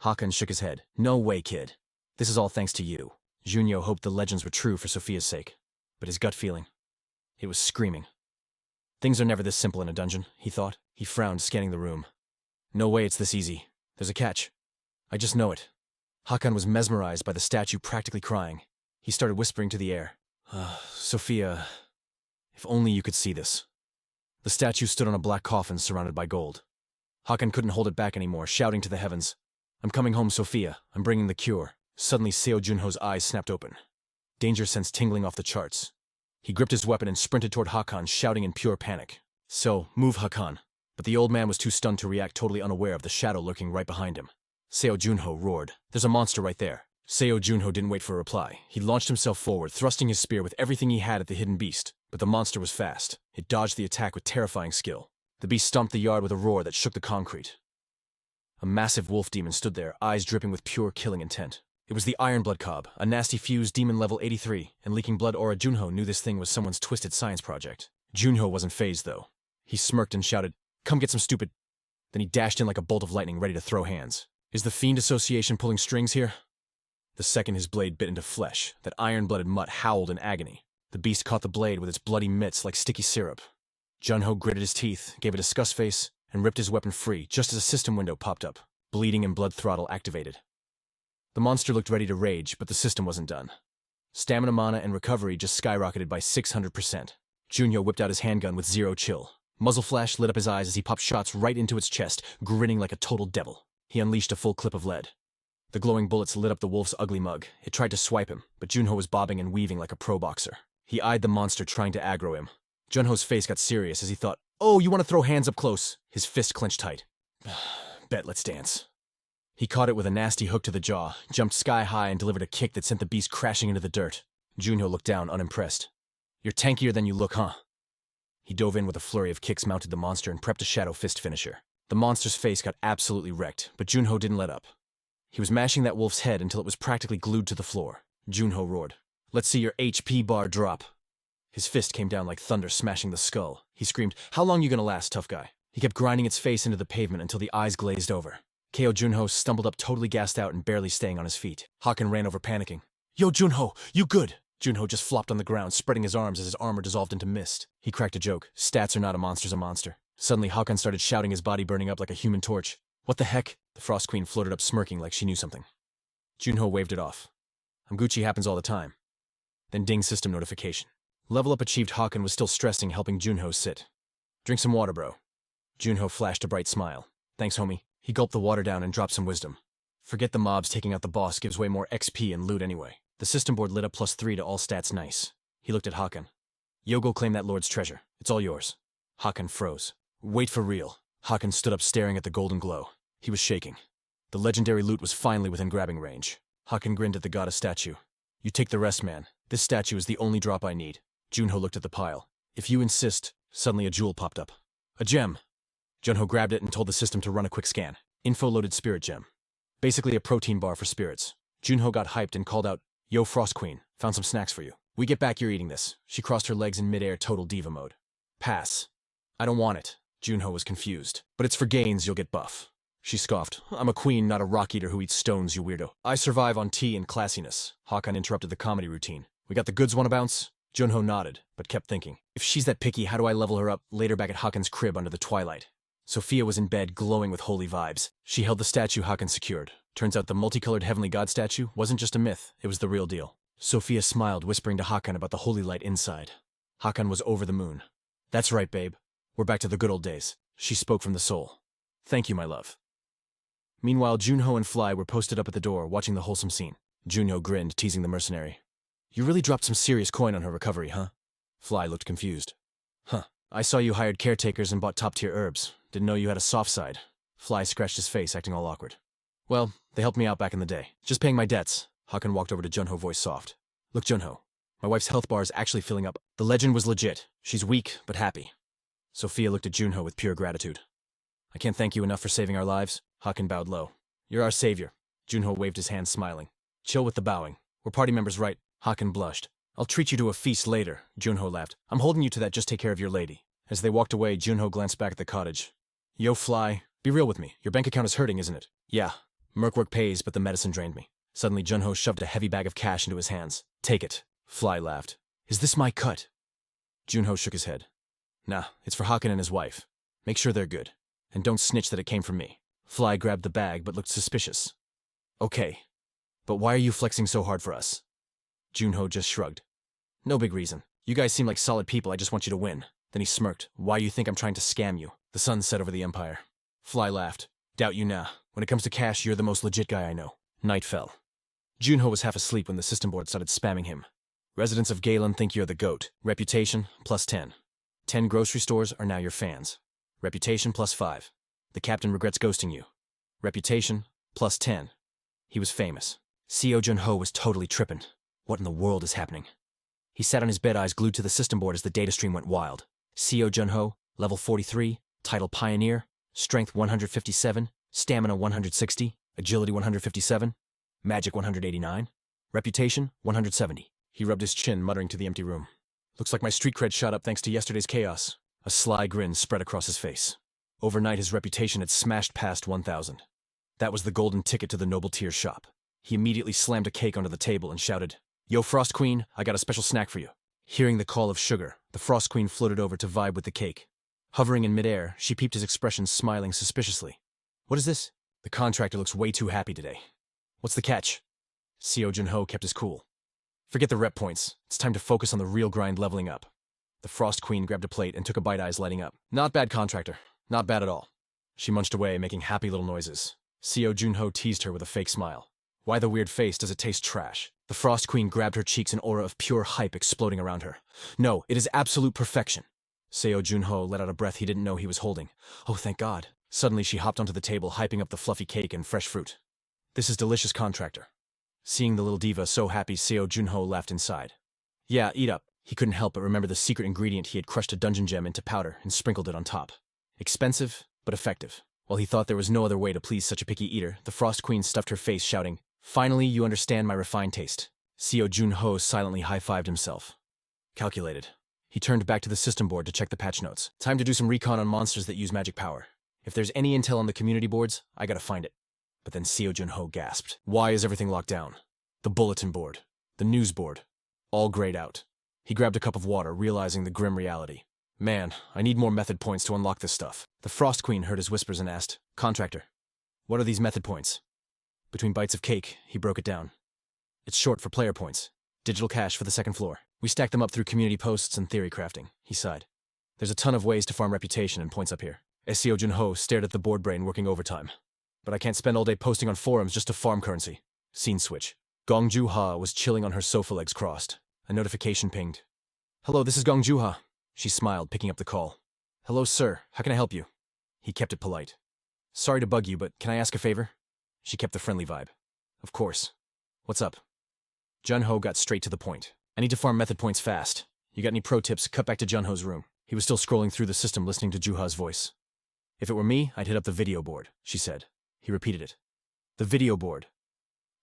S1: Hakan shook his head. No way, kid. This is all thanks to you. Junho hoped the legends were true for Sophia's sake. But his gut feeling, it was screaming. Things are never this simple in a dungeon, he thought. He frowned, scanning the room. No way it's this easy. There's a catch. I just know it. Hakan was mesmerized by the statue practically crying. He started whispering to the air. Sophia, if only you could see this. The statue stood on a black coffin surrounded by gold. Hakan couldn't hold it back anymore, shouting to the heavens. I'm coming home, Sophia. I'm bringing the cure. Suddenly, Seo Junho's eyes snapped open. Danger sense tingling off the charts. He gripped his weapon and sprinted toward Hakan, shouting in pure panic. So, move, Hakan. But the old man was too stunned to react, totally unaware of the shadow lurking right behind him. Seo Junho roared. There's a monster right there. Seo Junho didn't wait for a reply. He launched himself forward, thrusting his spear with everything he had at the hidden beast. But the monster was fast. It dodged the attack with terrifying skill. The beast stomped the yard with a roar that shook the concrete. A massive wolf demon stood there, eyes dripping with pure killing intent. It was the Ironblood Cob, a nasty fused demon level 83, and leaking blood aura. Junho knew this thing was someone's twisted science project. Junho wasn't fazed, though. He smirked and shouted, "Come get some stupid..." Then he dashed in like a bolt of lightning, ready to throw hands. Is the Fiend Association pulling strings here? The second his blade bit into flesh, that iron-blooded mutt howled in agony. The beast caught the blade with its bloody mitts like sticky syrup. Junho gritted his teeth, gave a disgust face, and ripped his weapon free just as a system window popped up. Bleeding and blood throttle activated. The monster looked ready to rage, but the system wasn't done. Stamina, mana, and recovery just skyrocketed by 600%. Junho whipped out his handgun with zero chill. Muzzle flash lit up his eyes as he popped shots right into its chest, grinning like a total devil. He unleashed a full clip of lead. The glowing bullets lit up the wolf's ugly mug. It tried to swipe him, but Junho was bobbing and weaving like a pro boxer. He eyed the monster, trying to aggro him. Junho's face got serious as he thought, "Oh, you want to throw hands up close?" His fist clenched tight. Bet, let's dance. He caught it with a nasty hook to the jaw, jumped sky high and delivered a kick that sent the beast crashing into the dirt. Junho looked down, unimpressed. You're tankier than you look, huh? He dove in with a flurry of kicks, mounted the monster, and prepped a shadow fist finisher. The monster's face got absolutely wrecked, but Junho didn't let up. He was mashing that wolf's head until it was practically glued to the floor. Junho roared, "Let's see your HP bar drop." His fist came down like thunder, smashing the skull. He screamed, "How long you gonna last, tough guy?" He kept grinding its face into the pavement until the eyes glazed over. KO Junho stumbled up, totally gassed out and barely staying on his feet. Hakan ran over, panicking. "Yo, Junho, you good?" Junho just flopped on the ground, spreading his arms as his armor dissolved into mist. He cracked a joke. Stats are not, a monster's a monster. Suddenly, Hakan started shouting, his body burning up like a human torch. "What the heck?" The Frost Queen floated up, smirking like she knew something. Junho waved it off. Gucci happens all the time. Then ding, system notification. Level up achieved. Hakan was still stressing, helping Junho sit. "Drink some water, bro." Junho flashed a bright smile. "Thanks, homie." He gulped the water down and dropped some wisdom. Forget the mobs, taking out the boss gives way more XP and loot anyway. The system board lit up +3 to all stats, nice. He looked at Hakan. "Yo, go claim that lord's treasure. It's all yours." Hakan froze. "Wait, for real." Hakan stood up, staring at the golden glow. He was shaking. The legendary loot was finally within grabbing range. Hakan grinned at the goddess statue. "You take the rest, man. This statue is the only drop I need." Junho looked at the pile. "If you insist." Suddenly a jewel popped up. A gem. Junho grabbed it and told the system to run a quick scan. Info-loaded spirit gem. Basically a protein bar for spirits. Junho got hyped and called out, "Yo, Frost Queen, found some snacks for you. We get back, you're eating this." She crossed her legs in midair, total diva mode. "Pass." "I don't want it." Junho was confused. "But it's for gains, you'll get buff." She scoffed. "I'm a queen, not a rock-eater who eats stones, you weirdo. I survive on tea and classiness." Hakan interrupted the comedy routine. "We got the goods, wanna bounce?" Junho nodded, but kept thinking. If she's that picky, how do I level her up later back at Hakan's crib under the twilight? Sophia was in bed, glowing with holy vibes. She held the statue Hakan secured. Turns out the multicolored heavenly god statue wasn't just a myth, it was the real deal. Sophia smiled, whispering to Hakan about the holy light inside. Hakan was over the moon. "That's right, babe. We're back to the good old days." She spoke from the soul. "Thank you, my love." Meanwhile, Junho and Fly were posted up at the door, watching the wholesome scene. Junho grinned, teasing the mercenary. "You really dropped some serious coin on her recovery, huh?" Fly looked confused. "Huh. I saw you hired caretakers and bought top-tier herbs. Didn't know you had a soft side." Fly scratched his face, acting all awkward. "Well, they helped me out back in the day. Just paying my debts." Hakan walked over to Junho, voice soft. "Look, Junho, my wife's health bar is actually filling up. The legend was legit. She's weak, but happy." Sophia looked at Junho with pure gratitude. "I can't thank you enough for saving our lives." Hakan bowed low. "You're our savior." Junho waved his hand, smiling. "Chill with the bowing. We're party members, right?" Hakan blushed. "I'll treat you to a feast later." Junho laughed. "I'm holding you to that, just take care of your lady." As they walked away, Junho glanced back at the cottage. "Yo, Fly, Be real with me. Your bank account is hurting, isn't it? Yeah. Merc work pays, but the medicine drained me. Suddenly, Junho shoved a heavy bag of cash into his hands. Take it. Fly laughed. Is this my cut? Junho shook his head. Nah, it's for Hakan and his wife. Make sure they're good. And don't snitch that it came from me. Fly grabbed the bag but looked suspicious. Okay. But why are you flexing so hard for us? Junho just shrugged. No big reason. You guys seem like solid people, I just want you to win. Then he smirked. Why you think I'm trying to scam you? The sun set over the Empire. Fly laughed. Doubt you nah. When it comes to cash, you're the most legit guy I know. Night fell. Junho was half asleep when the system board started spamming him. Residents of Galen think you're the GOAT. Reputation, plus 10. 10 grocery stores are now your fans. Reputation, plus 5. The captain regrets ghosting you. Reputation, plus 10. He was famous. Seo Junho was totally trippin'. What in the world is happening? He sat on his bed, eyes glued to the system board as the data stream went wild. Seo Junho, level 43, title Pioneer, strength 157, stamina 160, agility 157, magic 189, reputation 170. He rubbed his chin, muttering to the empty room. Looks like my street cred shot up thanks to yesterday's chaos. A sly grin spread across his face. Overnight, his reputation had smashed past 1,000. That was the golden ticket to the noble tier shop. He immediately slammed a cake onto the table and shouted, Yo, Frost Queen, I got a special snack for you. Hearing the call of sugar, the Frost Queen floated over to vibe with the cake. Hovering in midair, she peeped his expression, smiling suspiciously. What is this? The contractor looks way too happy today. What's the catch? Seo Junho kept his cool. Forget the rep points. It's time to focus on the real grind, leveling up. The Frost Queen grabbed a plate and took a bite, eyes lighting up. Not bad, contractor. Not bad at all. She munched away, making happy little noises. Seo Junho teased her with a fake smile. Why the weird face? Does it taste trash? The Frost Queen grabbed her cheeks, an aura of pure hype exploding around her. No, it is absolute perfection. Seo Junho let out a breath he didn't know he was holding. Oh, thank God. Suddenly she hopped onto the table, hyping up the fluffy cake and fresh fruit. This is delicious, contractor. Seeing the little diva so happy, Seo Junho laughed inside. Yeah, eat up. He couldn't help but remember the secret ingredient. He had crushed a dungeon gem into powder and sprinkled it on top. Expensive, but effective. While he thought there was no other way to please such a picky eater, the Frost Queen stuffed her face, shouting, Finally, you understand my refined taste. Seo Junho silently high-fived himself. Calculated. He turned back to the system board to check the patch notes. Time to do some recon on monsters that use magic power. If there's any intel on the community boards, I gotta find it. But then Seo Junho gasped. Why is everything locked down? The bulletin board. The news board. All grayed out. He grabbed a cup of water, realizing the grim reality. Man, I need more method points to unlock this stuff. The Frost Queen heard his whispers and asked, Contractor, what are these method points? Between bites of cake, he broke it down. It's short for player points. Digital cash for the second floor. We stack them up through community posts and theory crafting, he sighed. There's a ton of ways to farm reputation and points up here. Seo Junho stared at the board brain working overtime. But I can't spend all day posting on forums just to farm currency. Scene switch. Gongju Ha was chilling on her sofa, legs crossed. A notification pinged. Hello, this is Gongju Ha. She smiled, picking up the call. Hello, sir. How can I help you? He kept it polite. Sorry to bug you, but can I ask a favor? She kept the friendly vibe. Of course. What's up? Junho got straight to the point. I need to farm method points fast. You got any pro tips? Cut back to Junho's room. He was still scrolling through the system, listening to Juha's voice. If it were me, I'd hit up the video board, she said. He repeated it. The video board.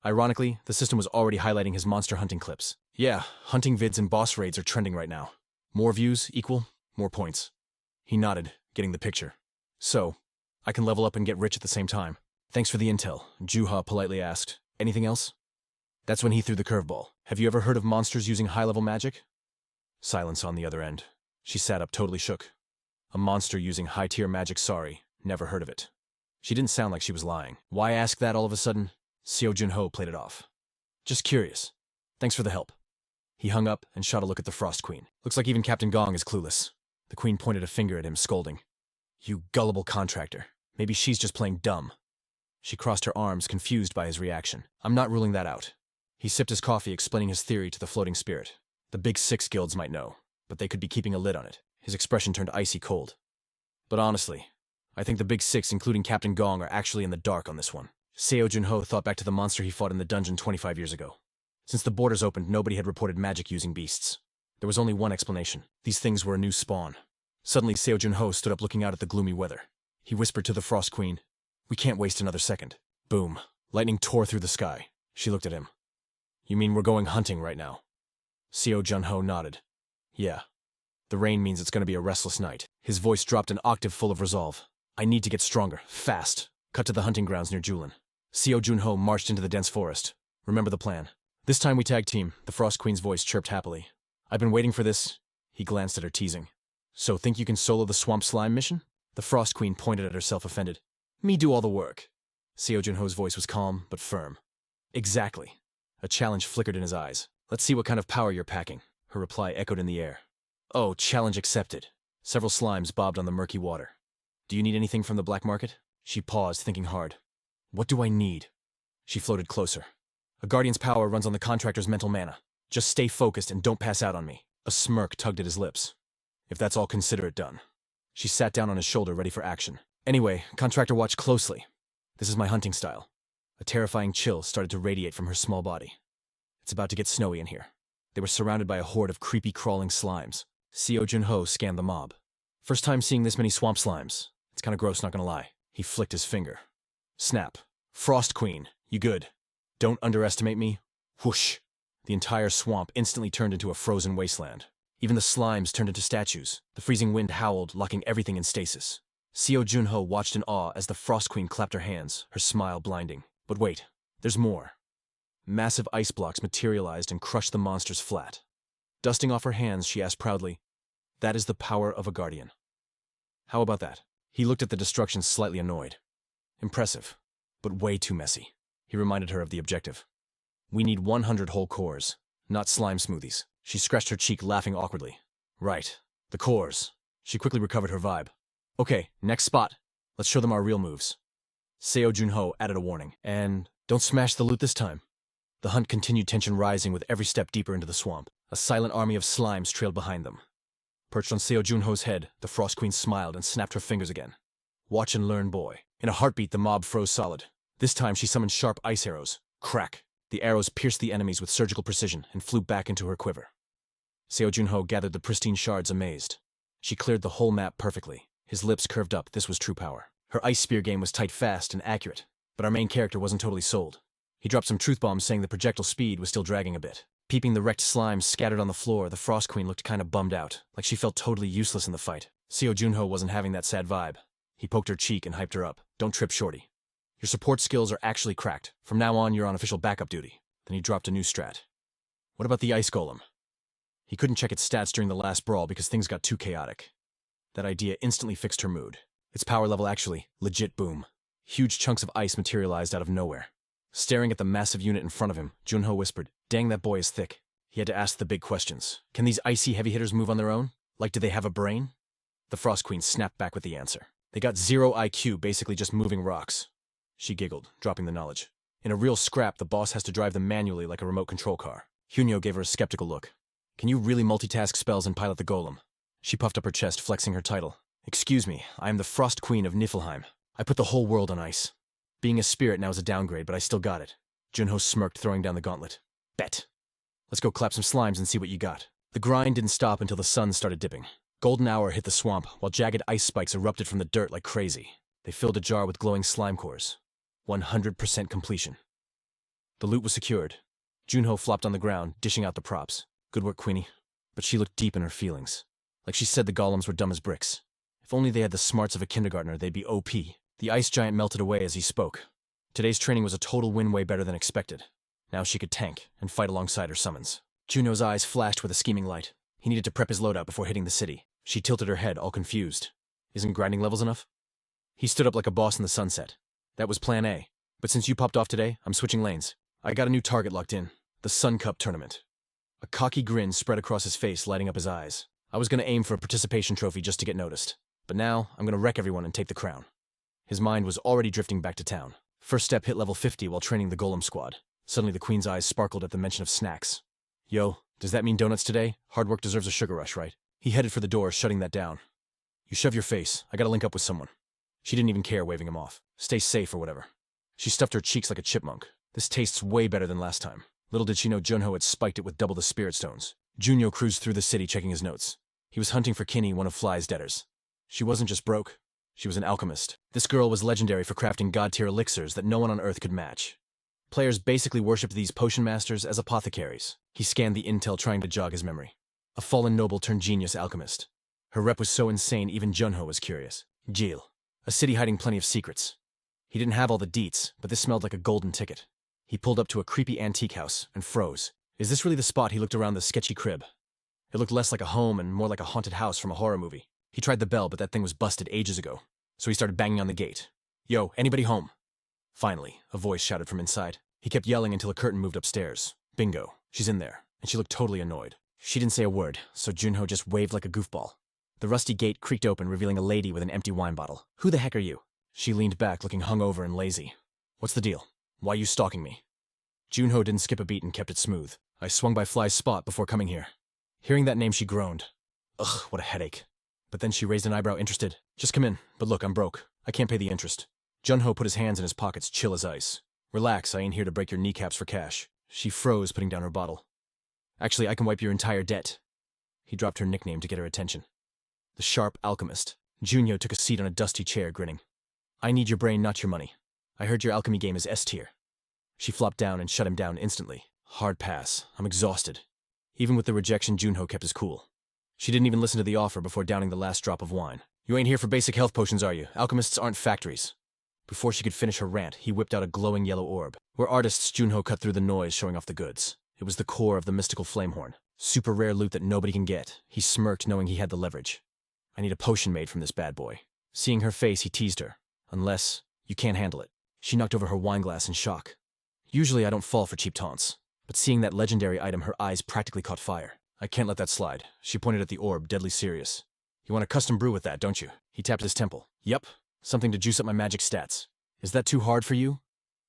S1: Ironically, the system was already highlighting his monster hunting clips. Yeah, hunting vids and boss raids are trending right now. More views equal more points. He nodded, getting the picture. So, I can level up and get rich at the same time. Thanks for the intel, Juha politely asked. Anything else? That's when he threw the curveball. Have you ever heard of monsters using high-level magic? Silence on the other end. She sat up, totally shook. A monster using high-tier magic, sorry, never heard of it. She didn't sound like she was lying. Why ask that all of a sudden? Seo Junho played it off. Just curious. Thanks for the help. He hung up and shot a look at the Frost Queen. Looks like even Captain Gong is clueless. The Queen pointed a finger at him, scolding. You gullible contractor. Maybe she's just playing dumb. She crossed her arms, confused by his reaction. I'm not ruling that out. He sipped his coffee, explaining his theory to the floating spirit. The big 6 guilds might know, but they could be keeping a lid on it. His expression turned icy cold. But honestly, I think the big 6, including Captain Gong, are actually in the dark on this one. Seo Junho thought back to the monster he fought in the dungeon 25 years ago. Since the borders opened, nobody had reported magic-using beasts. There was only one explanation. These things were a new spawn. Suddenly, Seo Junho stood up, looking out at the gloomy weather. He whispered to the Frost Queen, We can't waste another second. Boom. Lightning tore through the sky. She looked at him. You mean we're going hunting right now? Seo Junho nodded. Yeah. The rain means it's going to be a restless night. His voice dropped an octave, full of resolve. I need to get stronger, fast. Cut to the hunting grounds near Julin. Seo Junho marched into the dense forest. Remember the plan. This time we tag team, the Frost Queen's voice chirped happily. I've been waiting for this. He glanced at her, teasing. So think you can solo the swamp slime mission? The Frost Queen pointed at herself, offended. Me do all the work. Seo Junho's voice was calm, but firm. Exactly. A challenge flickered in his eyes. Let's see what kind of power you're packing. Her reply echoed in the air. Oh, challenge accepted. Several slimes bobbed on the murky water. Do you need anything from the black market? She paused, thinking hard. What do I need? She floated closer. A guardian's power runs on the contractor's mental mana. Just stay focused and don't pass out on me. A smirk tugged at his lips. If that's all, consider it done. She sat down on his shoulder, ready for action. Anyway, contractor, watch closely. This is my hunting style. A terrifying chill started to radiate from her small body. It's about to get snowy in here. They were surrounded by a horde of creepy, crawling slimes. Seo Junho scanned the mob. First time seeing this many swamp slimes. It's kinda gross, not gonna lie. He flicked his finger. Snap. Frost Queen, you good? Don't underestimate me. Whoosh. The entire swamp instantly turned into a frozen wasteland. Even the slimes turned into statues. The freezing wind howled, locking everything in stasis. Seo Junho watched in awe as the Frost Queen clapped her hands, her smile blinding. But wait, there's more. Massive ice blocks materialized and crushed the monsters flat. Dusting off her hands, she asked proudly, "That is the power of a guardian." How about that? He looked at the destruction, slightly annoyed. Impressive, but way too messy. He reminded her of the objective. We need 100 whole cores, not slime smoothies. She scratched her cheek, laughing awkwardly. Right, the cores. She quickly recovered her vibe. Okay, next spot. Let's show them our real moves. Seo Junho added a warning. And don't smash the loot this time. The hunt continued, tension rising with every step deeper into the swamp. A silent army of slimes trailed behind them. Perched on Seo Junho's head, the Frost Queen smiled and snapped her fingers again. Watch and learn, boy. In a heartbeat, the mob froze solid. This time she summoned sharp ice arrows. Crack. The arrows pierced the enemies with surgical precision and flew back into her quiver. Seo Junho gathered the pristine shards, amazed. She cleared the whole map perfectly. His lips curved up. This was true power. Her ice spear game was tight, fast, and accurate. But our main character wasn't totally sold. He dropped some truth bombs, saying the projectile speed was still dragging a bit. Peeping the wrecked slimes scattered on the floor, the Frost Queen looked kinda bummed out, like she felt totally useless in the fight. Seo Junho wasn't having that sad vibe. He poked her cheek and hyped her up. Don't trip, shorty. Your support skills are actually cracked. From now on, you're on official backup duty. Then he dropped a new strat. What about the ice golem? He couldn't check its stats during the last brawl because things got too chaotic. That idea instantly fixed her mood. Its power level actually, legit boom. Huge chunks of ice materialized out of nowhere. Staring at the massive unit in front of him, Junho whispered, "Dang, that boy is thick." He had to ask the big questions. Can these icy heavy hitters move on their own? Like, do they have a brain? The Frost Queen snapped back with the answer. They got 0 IQ, basically just moving rocks. She giggled, dropping the knowledge. In a real scrap, the boss has to drive them manually like a remote control car. Hunyo gave her a skeptical look. Can you really multitask spells and pilot the golem? She puffed up her chest, flexing her title. Excuse me, I am the Frost Queen of Niflheim. I put the whole world on ice. Being a spirit now is a downgrade, but I still got it. Junho smirked, throwing down the gauntlet. Bet. Let's go clap some slimes and see what you got. The grind didn't stop until the sun started dipping. Golden hour hit the swamp, while jagged ice spikes erupted from the dirt like crazy. They filled a jar with glowing slime cores. 100% completion. The loot was secured. Junho flopped on the ground, dishing out the props. Good work, Queenie. But she looked deep in her feelings. Like she said the golems were dumb as bricks. If only they had the smarts of a kindergartner, they'd be OP. The ice giant melted away as he spoke. Today's training was a total win, way better than expected. Now she could tank and fight alongside her summons. Junho's eyes flashed with a scheming light. He needed to prep his loadout before hitting the city. She tilted her head, all confused. Isn't grinding levels enough? He stood up like a boss in the sunset. That was plan A. But since you popped off today, I'm switching lanes. I got a new target locked in. The Sun Cup tournament. A cocky grin spread across his face, lighting up his eyes. I was gonna aim for a participation trophy just to get noticed. But now, I'm gonna wreck everyone and take the crown. His mind was already drifting back to town. First step hit level 50 while training the Golem squad. Suddenly the Queen's eyes sparkled at the mention of snacks. Yo, does that mean donuts today? Hard work deserves a sugar rush, right? He headed for the door, shutting that down. You shove your face. I gotta link up with someone. She didn't even care, waving him off. Stay safe or whatever. She stuffed her cheeks like a chipmunk. This tastes way better than last time. Little did she know Junho had spiked it with double the spirit stones. Junyo cruised through the city checking his notes. He was hunting for Kinney, one of Fly's debtors. She wasn't just broke. She was an alchemist. This girl was legendary for crafting god-tier elixirs that no one on Earth could match. Players basically worshipped these potion masters as apothecaries. He scanned the intel, trying to jog his memory. A fallen noble turned genius alchemist. Her rep was so insane even Junho was curious. Jill. A city hiding plenty of secrets. He didn't have all the deets, but this smelled like a golden ticket. He pulled up to a creepy antique house and froze. Is this really the spot? He looked around the sketchy crib. It looked less like a home and more like a haunted house from a horror movie. He tried the bell, but that thing was busted ages ago. So he started banging on the gate. Yo, anybody home? Finally, a voice shouted from inside. He kept yelling until a curtain moved upstairs. Bingo, she's in there, and she looked totally annoyed. She didn't say a word, so Junho just waved like a goofball. The rusty gate creaked open, revealing a lady with an empty wine bottle. Who the heck are you? She leaned back, looking hungover and lazy. What's the deal? Why are you stalking me? Junho didn't skip a beat and kept it smooth. I swung by Fly's spot before coming here. Hearing that name, she groaned. Ugh, what a headache. But then she raised an eyebrow, interested. Just come in, but look, I'm broke. I can't pay the interest. Junho put his hands in his pockets, chill as ice. Relax, I ain't here to break your kneecaps for cash. She froze, putting down her bottle. Actually, I can wipe your entire debt. He dropped her nickname to get her attention. The sharp alchemist. Junho took a seat on a dusty chair, grinning. I need your brain, not your money. I heard your alchemy game is S tier. She flopped down and shut him down instantly. Hard pass. I'm exhausted. Even with the rejection, Junho kept his cool. She didn't even listen to the offer before downing the last drop of wine. You ain't here for basic health potions, are you? Alchemists aren't factories. Before she could finish her rant, he whipped out a glowing yellow orb. We're artists, Junho cut through the noise, showing off the goods. It was the core of the mystical flamehorn. Super rare loot that nobody can get. He smirked, knowing he had the leverage. I need a potion made from this bad boy. Seeing her face, he teased her. Unless you can't handle it. She knocked over her wineglass in shock. Usually I don't fall for cheap taunts, but seeing that legendary item, her eyes practically caught fire. I can't let that slide. She pointed at the orb, deadly serious. You want a custom brew with that, don't you? He tapped his temple. Yep. Something to juice up my magic stats. Is that too hard for you?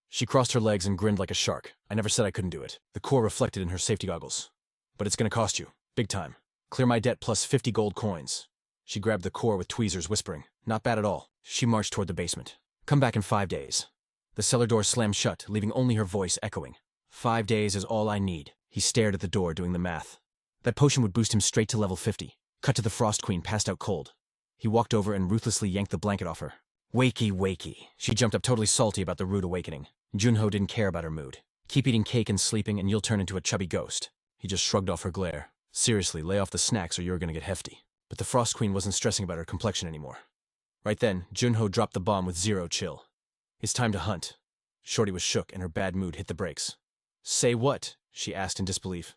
S1: She crossed her legs and grinned like a shark. I never said I couldn't do it. The core reflected in her safety goggles. But it's gonna cost you. Big time. Clear my debt plus 50 gold coins. She grabbed the core with tweezers, whispering. Not bad at all. She marched toward the basement. Come back in 5 days. The cellar door slammed shut, leaving only her voice echoing. 5 days is all I need. He stared at the door, doing the math. That potion would boost him straight to level 50. Cut to the Frost Queen, passed out cold. He walked over and ruthlessly yanked the blanket off her. Wakey, wakey. She jumped up, totally salty about the rude awakening. Junho didn't care about her mood. Keep eating cake and sleeping and you'll turn into a chubby ghost. He just shrugged off her glare. Seriously, lay off the snacks or you're gonna get hefty. But the Frost Queen wasn't stressing about her complexion anymore. Right then, Junho dropped the bomb with zero chill. It's time to hunt. Shorty was shook and her bad mood hit the brakes. Say what? She asked in disbelief.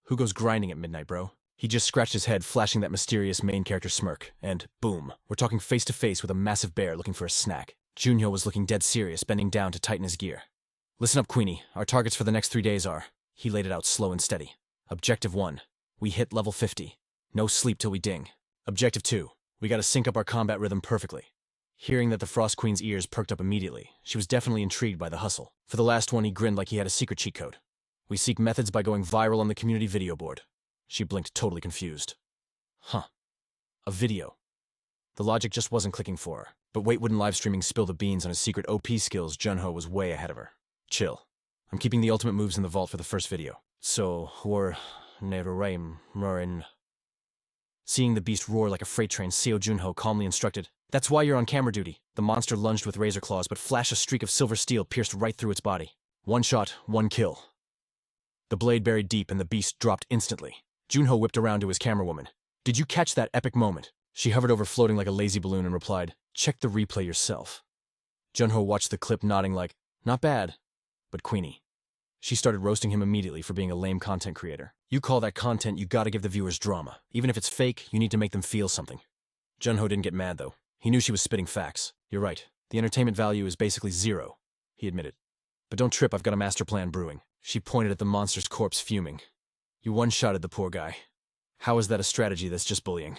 S1: Who goes grinding at midnight, bro? He just scratched his head, flashing that mysterious main character smirk, and boom, we're talking face to face with a massive bear looking for a snack. Junho was looking dead serious, bending down to tighten his gear. Listen up, Queenie. Our targets for the next 3 days are... He laid it out slow and steady. Objective 1. We hit level 50. No sleep till we ding. Objective 2. We gotta sync up our combat rhythm perfectly. Hearing that the Frost Queen's ears perked up immediately, she was definitely intrigued by the hustle. For the last one, he grinned like he had a secret cheat code. We seek methods by going viral on the community video board. She blinked, totally confused. Huh. A video. The logic just wasn't clicking for her. But wait, wouldn't live streaming spill the beans on his secret OP skills? Junho was way ahead of her. Chill. I'm keeping the ultimate moves in the vault for the first video. So, we're... never roaring. Seeing the beast roar like a freight train, Seo Junho calmly instructed, That's why you're on camera duty. The monster lunged with razor claws, but flash a streak of silver steel pierced right through its body. 1 shot, 1 kill. The blade buried deep and the beast dropped instantly. Junho whipped around to his camerawoman. Did you catch that epic moment? She hovered over, floating like a lazy balloon, and replied, Check the replay yourself. Junho watched the clip, nodding like, Not bad. But Queenie. She started roasting him immediately for being a lame content creator. You call that content, you gotta give the viewers drama. Even if it's fake, you need to make them feel something. Junho didn't get mad, though. He knew she was spitting facts. You're right. The entertainment value is basically 0, he admitted. But don't trip, I've got a master plan brewing. She pointed at the monster's corpse, fuming. You one-shotted the poor guy. How is that a strategy? That's just bullying.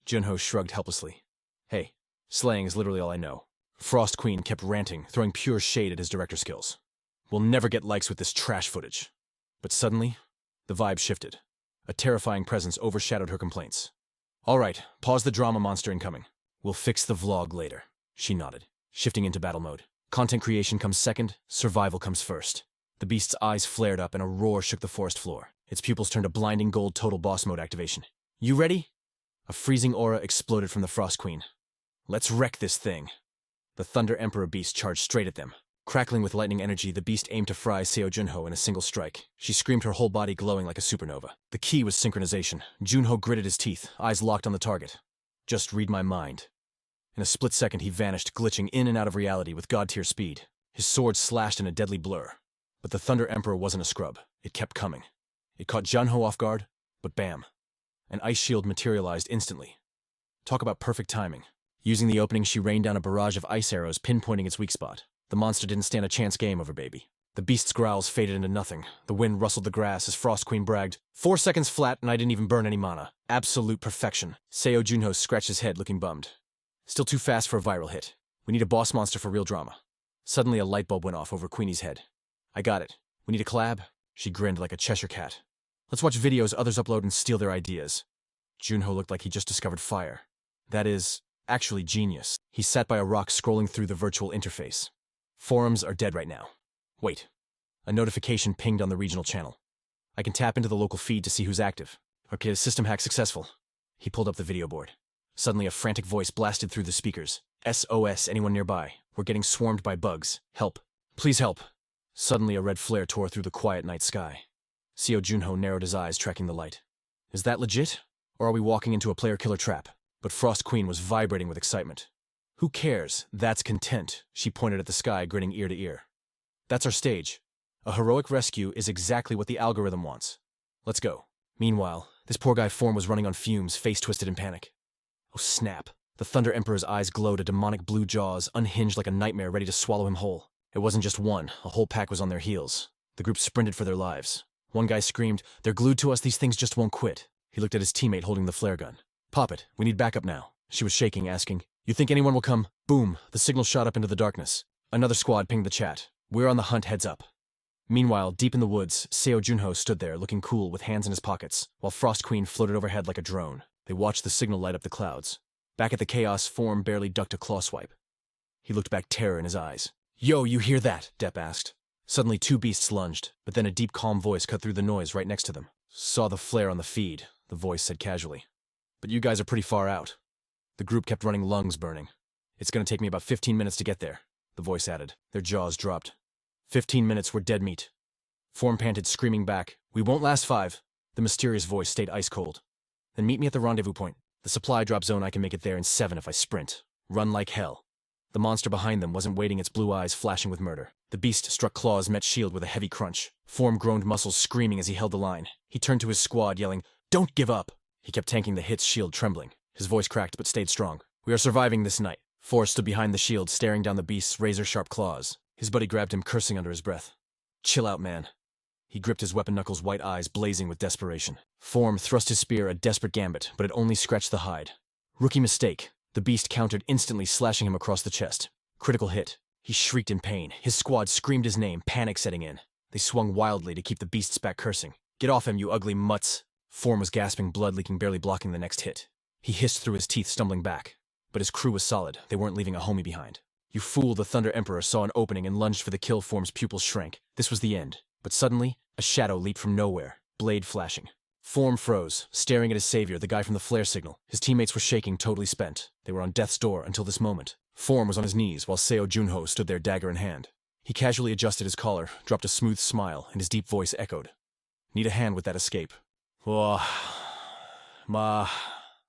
S1: Junho shrugged helplessly. Hey, slaying is literally all I know. Frost Queen kept ranting, throwing pure shade at his director skills. We'll never get likes with this trash footage. But suddenly, the vibe shifted. A terrifying presence overshadowed her complaints. All right, pause the drama, monster incoming. We'll fix the vlog later. She nodded, shifting into battle mode. Content creation comes second, survival comes first. The beast's eyes flared up and a roar shook the forest floor. Its pupils turned a blinding gold total boss mode activation. You ready? A freezing aura exploded from the Frost Queen. Let's wreck this thing. The Thunder Emperor beast charged straight at them. Crackling with lightning energy, the beast aimed to fry Seo Junho in a single strike. She screamed, her whole body glowing like a supernova. The key was synchronization. Junho gritted his teeth, eyes locked on the target. Just read my mind. In a split second, he vanished, glitching in and out of reality with god-tier speed. His sword slashed in a deadly blur. But the Thunder Emperor wasn't a scrub. It kept coming. It caught Junho off guard, but bam. An ice shield materialized instantly. Talk about perfect timing. Using the opening, she rained down a barrage of ice arrows, pinpointing its weak spot. The monster didn't stand a chance game over baby. The beast's growls faded into nothing. The wind rustled the grass as Frost Queen bragged, 4 seconds flat and I didn't even burn any mana. Absolute perfection. Seo Junho scratched his head, looking bummed. Still too fast for a viral hit. We need a boss monster for real drama. Suddenly a light bulb went off over Queenie's head. I got it. We need a collab? She grinned like a Cheshire cat. Let's watch videos others upload and steal their ideas. Junho looked like he just discovered fire. That is, actually genius. He sat by a rock scrolling through the virtual interface. Forums are dead right now. Wait. A notification pinged on the regional channel. I can tap into the local feed to see who's active. Okay, system hack successful. He pulled up the video board. Suddenly a frantic voice blasted through the speakers. SOS, anyone nearby? We're getting swarmed by bugs. Help. Please help. Suddenly a red flare tore through the quiet night sky. Seo Junho narrowed his eyes, tracking the light. Is that legit? Or are we walking into a player-killer trap? But Frost Queen was vibrating with excitement. Who cares? That's content. She pointed at the sky, grinning ear to ear. That's our stage. A heroic rescue is exactly what the algorithm wants. Let's go. Meanwhile, this poor guy Form was running on fumes, face twisted in panic. Oh snap. The Thunder Emperor's eyes glowed, a demonic blue jaws, unhinged like a nightmare ready to swallow him whole. It wasn't just one, a whole pack was on their heels. The group sprinted for their lives. One guy screamed, "They're glued to us, these things just won't quit." He looked at his teammate holding the flare gun. "Pop it, we need backup now." She was shaking, asking, "You think anyone will come?" Boom, the signal shot up into the darkness. Another squad pinged the chat. "We're on the hunt, heads up." Meanwhile, deep in the woods, Seo Junho stood there, looking cool with hands in his pockets, while Frost Queen floated overhead like a drone. They watched the signal light up the clouds. Back at the chaos, Form barely ducked a claw swipe. He looked back, terror in his eyes. "Yo, you hear that?" Depp asked. Suddenly 2 beasts lunged, but then a deep, calm voice cut through the noise right next to them. "Saw the flare on the feed," the voice said casually. "But you guys are pretty far out." The group kept running, lungs burning. "It's gonna take me about 15 minutes to get there," the voice added. Their jaws dropped. 15 minutes were dead meat. Form panted, screaming back, "We won't last 5. The mysterious voice stayed ice cold. "Then meet me at the rendezvous point. The supply drop zone, I can make it there in 7 if I sprint. Run like hell." The monster behind them wasn't waiting, its blue eyes flashing with murder. The beast struck claws, met shield with a heavy crunch. Form groaned, muscles screaming as he held the line. He turned to his squad, yelling, "Don't give up!" He kept tanking the hits, shield trembling. His voice cracked but stayed strong. "We are surviving this night." Forrest stood behind the shield, staring down the beast's razor-sharp claws. His buddy grabbed him, cursing under his breath. "Chill out, man." He gripped his weapon knuckles, white eyes blazing with desperation. Form thrust his spear, a desperate gambit, but it only scratched the hide. Rookie mistake. The beast countered, instantly slashing him across the chest. Critical hit. He shrieked in pain. His squad screamed his name, panic setting in. They swung wildly to keep the beasts back, cursing. "Get off him, you ugly mutts!" Form was gasping, blood leaking, barely blocking the next hit. He hissed through his teeth, stumbling back. But his crew was solid. They weren't leaving a homie behind. You fool, the Thunder Emperor saw an opening and lunged for the kill. Form's pupils shrank. This was the end. But suddenly, a shadow leaped from nowhere, blade flashing. Form froze, staring at his savior, the guy from the flare signal. His teammates were shaking, totally spent. They were on death's door until this moment. Form was on his knees, while Seo Junho stood there, dagger in hand. He casually adjusted his collar, dropped a smooth smile, and his deep voice echoed. "Need a hand with that escape." "Oh,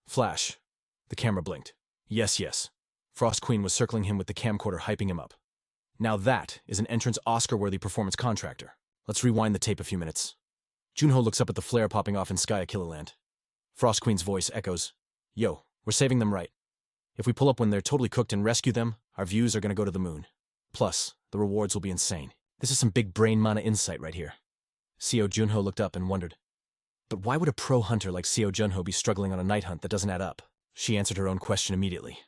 S1: Flash." The camera blinked. Yes. Frost Queen was circling him with the camcorder, hyping him up. Now that is an entrance Oscar-worthy performance contractor. Let's rewind the tape a few minutes. Junho looks up at the flare popping off in Sky Killerland. Frost Queen's voice echoes, "Yo, we're saving them right. If we pull up when they're totally cooked and rescue them, our views are gonna go to the moon. Plus, the rewards will be insane. This is some big brain mana insight right here." Seo Junho looked up and wondered, but why would a pro hunter like Seo Junho be struggling on a night hunt that doesn't add up? She answered her own question immediately.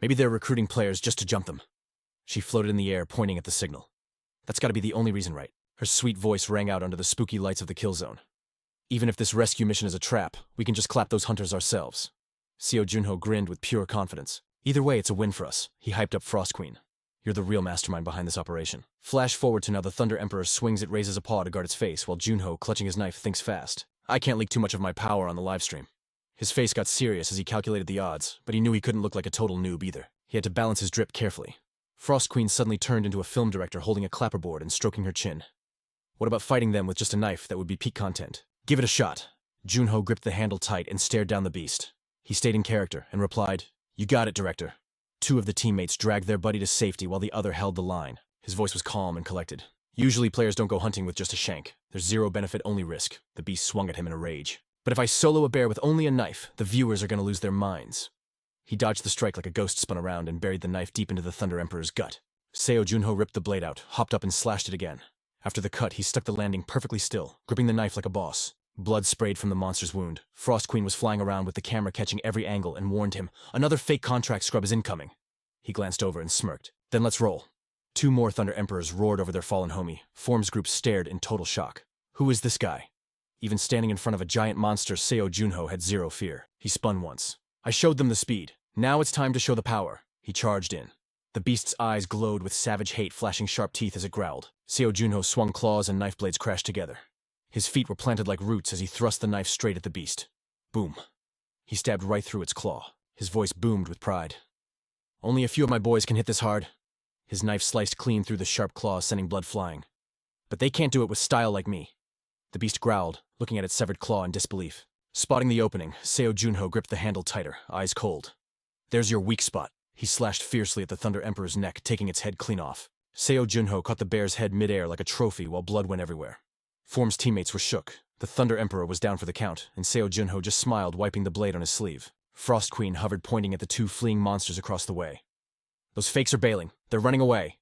S1: Maybe they're recruiting players just to jump them. She floated in the air, pointing at the signal. That's gotta be the only reason, right? Her sweet voice rang out under the spooky lights of the kill zone. Even if this rescue mission is a trap, we can just clap those hunters ourselves. Seo Junho grinned with pure confidence. Either way, it's a win for us. He hyped up Frost Queen. You're the real mastermind behind this operation. Flash forward to now the Thunder Emperor swings it, raises a paw to guard its face, while Junho, clutching his knife, thinks fast. I can't leak too much of my power on the livestream. His face got serious as he calculated the odds, but he knew he couldn't look like a total noob either. He had to balance his drip carefully. Frost Queen suddenly turned into a film director holding a clapperboard and stroking her chin. What about fighting them with just a knife? That would be peak content. Give it a shot. Junho gripped the handle tight and stared down the beast. He stayed in character and replied, You got it, director. Two of the teammates dragged their buddy to safety while the other held the line. His voice was calm and collected. Usually players don't go hunting with just a shank. There's zero benefit, only risk. The beast swung at him in a rage. But if I solo a bear with only a knife, the viewers are going to lose their minds. He dodged the strike like a ghost, spun around, and buried the knife deep into the Thunder Emperor's gut. Seo Junho ripped the blade out, hopped up and slashed it again. After the cut, he stuck the landing perfectly still, gripping the knife like a boss. Blood sprayed from the monster's wound. Frost Queen was flying around with the camera catching every angle and warned him, "Another fake contract scrub is incoming." He glanced over and smirked. "Then let's roll." Two more Thunder Emperors roared over their fallen homie. Form's group stared in total shock. Who is this guy? Even standing in front of a giant monster, Seo Junho had zero fear. He spun once. I showed them the speed. Now it's time to show the power. He charged in. The beast's eyes glowed with savage hate, flashing sharp teeth as it growled. Seo Junho swung claws and knife blades crashed together. His feet were planted like roots as he thrust the knife straight at the beast. Boom. He stabbed right through its claw. His voice boomed with pride. "Only a few of my boys can hit this hard." His knife sliced clean through the sharp claws, sending blood flying. "But they can't do it with style like me." The beast growled, looking at its severed claw in disbelief. Spotting the opening, Seo Junho gripped the handle tighter, eyes cold. "There's your weak spot." He slashed fiercely at the Thunder Emperor's neck, taking its head clean off. Seo Junho caught the bear's head midair like a trophy while blood went everywhere. Form's teammates were shook. The Thunder Emperor was down for the count, and Seo Junho just smiled, wiping the blade on his sleeve. Frost Queen hovered, pointing at the two fleeing monsters across the way. "Those fakes are bailing. They're running away."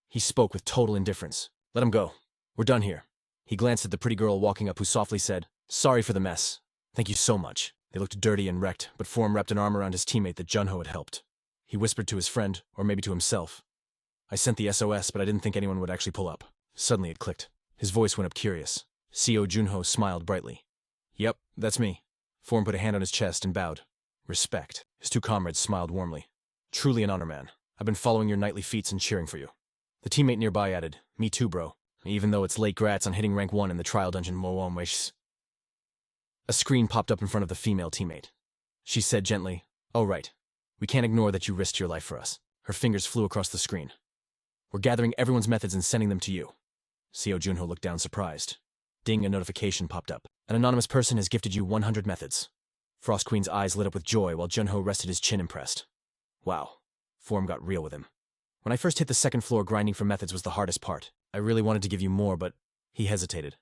S1: He spoke with total indifference. "Let 'em go. We're done here." He glanced at the pretty girl walking up, who softly said, "Sorry for the mess." "Thank you so much." They looked dirty and wrecked, but Form wrapped an arm around his teammate that Junho had helped. He whispered to his friend, or maybe to himself. "I sent the SOS, but I didn't think anyone would actually pull up." Suddenly it clicked. His voice went up curious. Seo Junho smiled brightly. "Yep, that's me." Form put a hand on his chest and bowed. "Respect." His two comrades smiled warmly. "Truly an honor, man. I've been following your nightly feats and cheering for you." The teammate nearby added, "Me too, bro. Even though it's late, grats on hitting rank 1 in the trial dungeon. A screen popped up in front of the female teammate. She said gently, "Oh right. We can't ignore that you risked your life for us." Her fingers flew across the screen. "We're gathering everyone's methods and sending them to you." Seo Junho looked down surprised. Ding, a notification popped up. "An anonymous person has gifted you 100 methods." Frost Queen's eyes lit up with joy while Junho rested his chin impressed. Wow. Form got real with him. "When I first hit the second floor, grinding for methods was the hardest part. I really wanted to give you more, but..." He hesitated.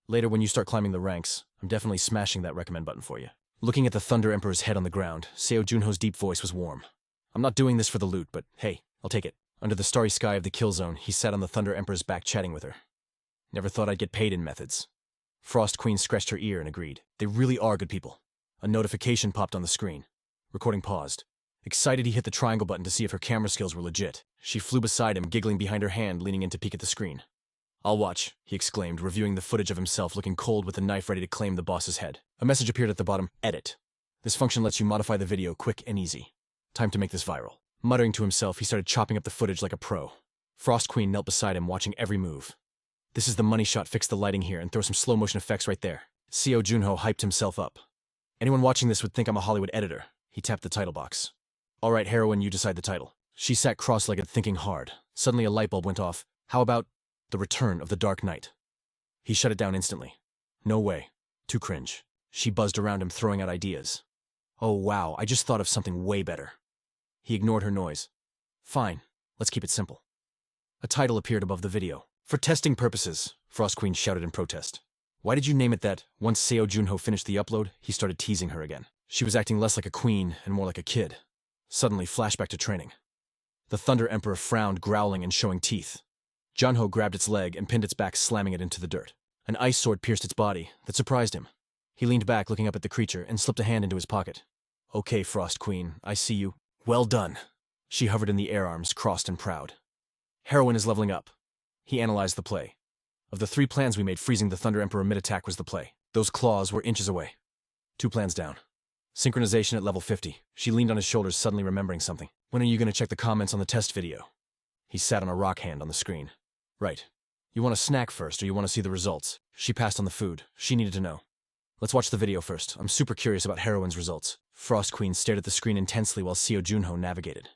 S1: "Later, when you start climbing the ranks, I'm definitely smashing that recommend button for you." Looking at the Thunder Emperor's head on the ground, Seo Junho's deep voice was warm. "I'm not doing this for the loot, but hey, I'll take it." Under the starry sky of the kill zone, he sat on the Thunder Emperor's back chatting with her. "Never thought I'd get paid in methods." Frost Queen scratched her ear and agreed. "They really are good people." A notification popped on the screen. Recording paused. Excited, he hit the triangle button to see if her camera skills were legit. She flew beside him, giggling behind her hand, leaning in to peek at the screen. "I'll watch," he exclaimed, reviewing the footage of himself looking cold with the knife ready to claim the boss's head. A message appeared at the bottom, "Edit. This function lets you modify the video quick and easy. Time to make this viral." Muttering to himself, he started chopping up the footage like a pro. Frost Queen knelt beside him, watching every move. "This is the money shot, fix the lighting here, and throw some slow motion effects right there." Seo Junho hyped himself up. "Anyone watching this would think I'm a Hollywood editor." He tapped the title box. "All right, heroine, you decide the title." She sat cross-legged, thinking hard. Suddenly a light bulb went off. How about The Return of the Dark Knight? He shut it down instantly. No way. Too cringe. She buzzed around him, throwing out ideas. "Oh wow, I just thought of something way better." He ignored her noise. "Fine, let's keep it simple." A title appeared above the video. "For testing purposes," Frost Queen shouted in protest. "Why did you name it that?" Once Seo Junho finished the upload, he started teasing her again. She was acting less like a queen and more like a kid. Suddenly, flashback to training. The Thunder Emperor frowned, growling and showing teeth. Junho grabbed its leg and pinned its back, slamming it into the dirt. An ice sword pierced its body. That surprised him. He leaned back, looking up at the creature, and slipped a hand into his pocket. "Okay, Frost Queen, I see you." "Well done." She hovered in the air, arms crossed and proud. "Heroine is leveling up." He analyzed the play. Of the 3 plans we made, freezing the Thunder Emperor mid-attack was the play. Those claws were inches away. 2 plans down. Synchronization at level 50. She leaned on his shoulders, suddenly remembering something. "When are you going to check the comments on the test video?" He sat on a rock hand on the screen. "Right. You want a snack first, or you want to see the results?" She passed on the food. She needed to know. "Let's watch the video first. I'm super curious about Heroine's results." Frost Queen stared at the screen intensely while Seo Junho navigated.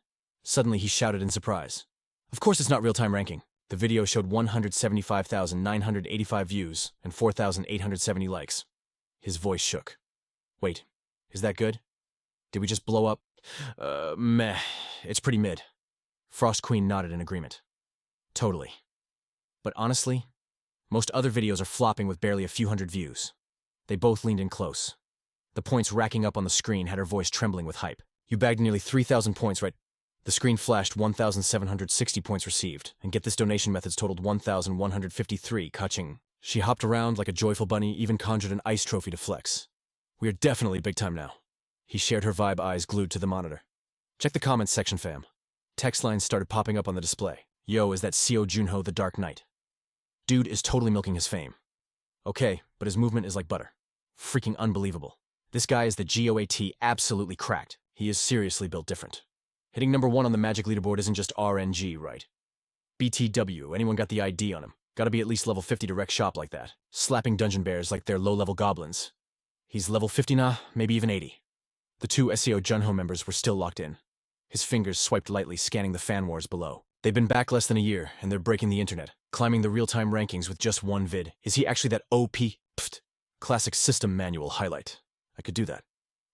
S1: Suddenly, he shouted in surprise. "Of course it's not real-time ranking." The video showed 175,985 views and 4,870 likes. His voice shook. "Wait, is that good? Did we just blow up?" Meh. it's pretty mid. Frost Queen nodded in agreement. Totally. But honestly, most other videos are flopping with barely a few hundred views. They both leaned in close. The points racking up on the screen had her voice trembling with hype. You bagged nearly 3,000 points, right? The screen flashed 1,760 points received, and get this, donation methods totaled 1,153, kaching. She hopped around like a joyful bunny, even conjured an ice trophy to flex. We are definitely big time now. He shared her vibe eyes glued to the monitor. Check the comments section, fam. Text lines started popping up on the display. Yo, is that Seo Junho the Dark Knight? Dude is totally milking his fame. Okay, but his movement is like butter. Freaking unbelievable. This guy is the GOAT absolutely cracked. He is seriously built different. Hitting number 1 on the Magic leaderboard isn't just RNG, right? BTW, anyone got the ID on him? Gotta be at least level 50 to wreck shop like that. Slapping dungeon bears like they're low-level goblins. He's level 50 now, maybe even 80. The 2 SEO Junho members were still locked in. His fingers swiped lightly, scanning the fan wars below. They've been back less than a year, and they're breaking the internet, climbing the real-time rankings with just one vid. Is he actually that OP? Pfft. Classic system manual highlight. I could do that.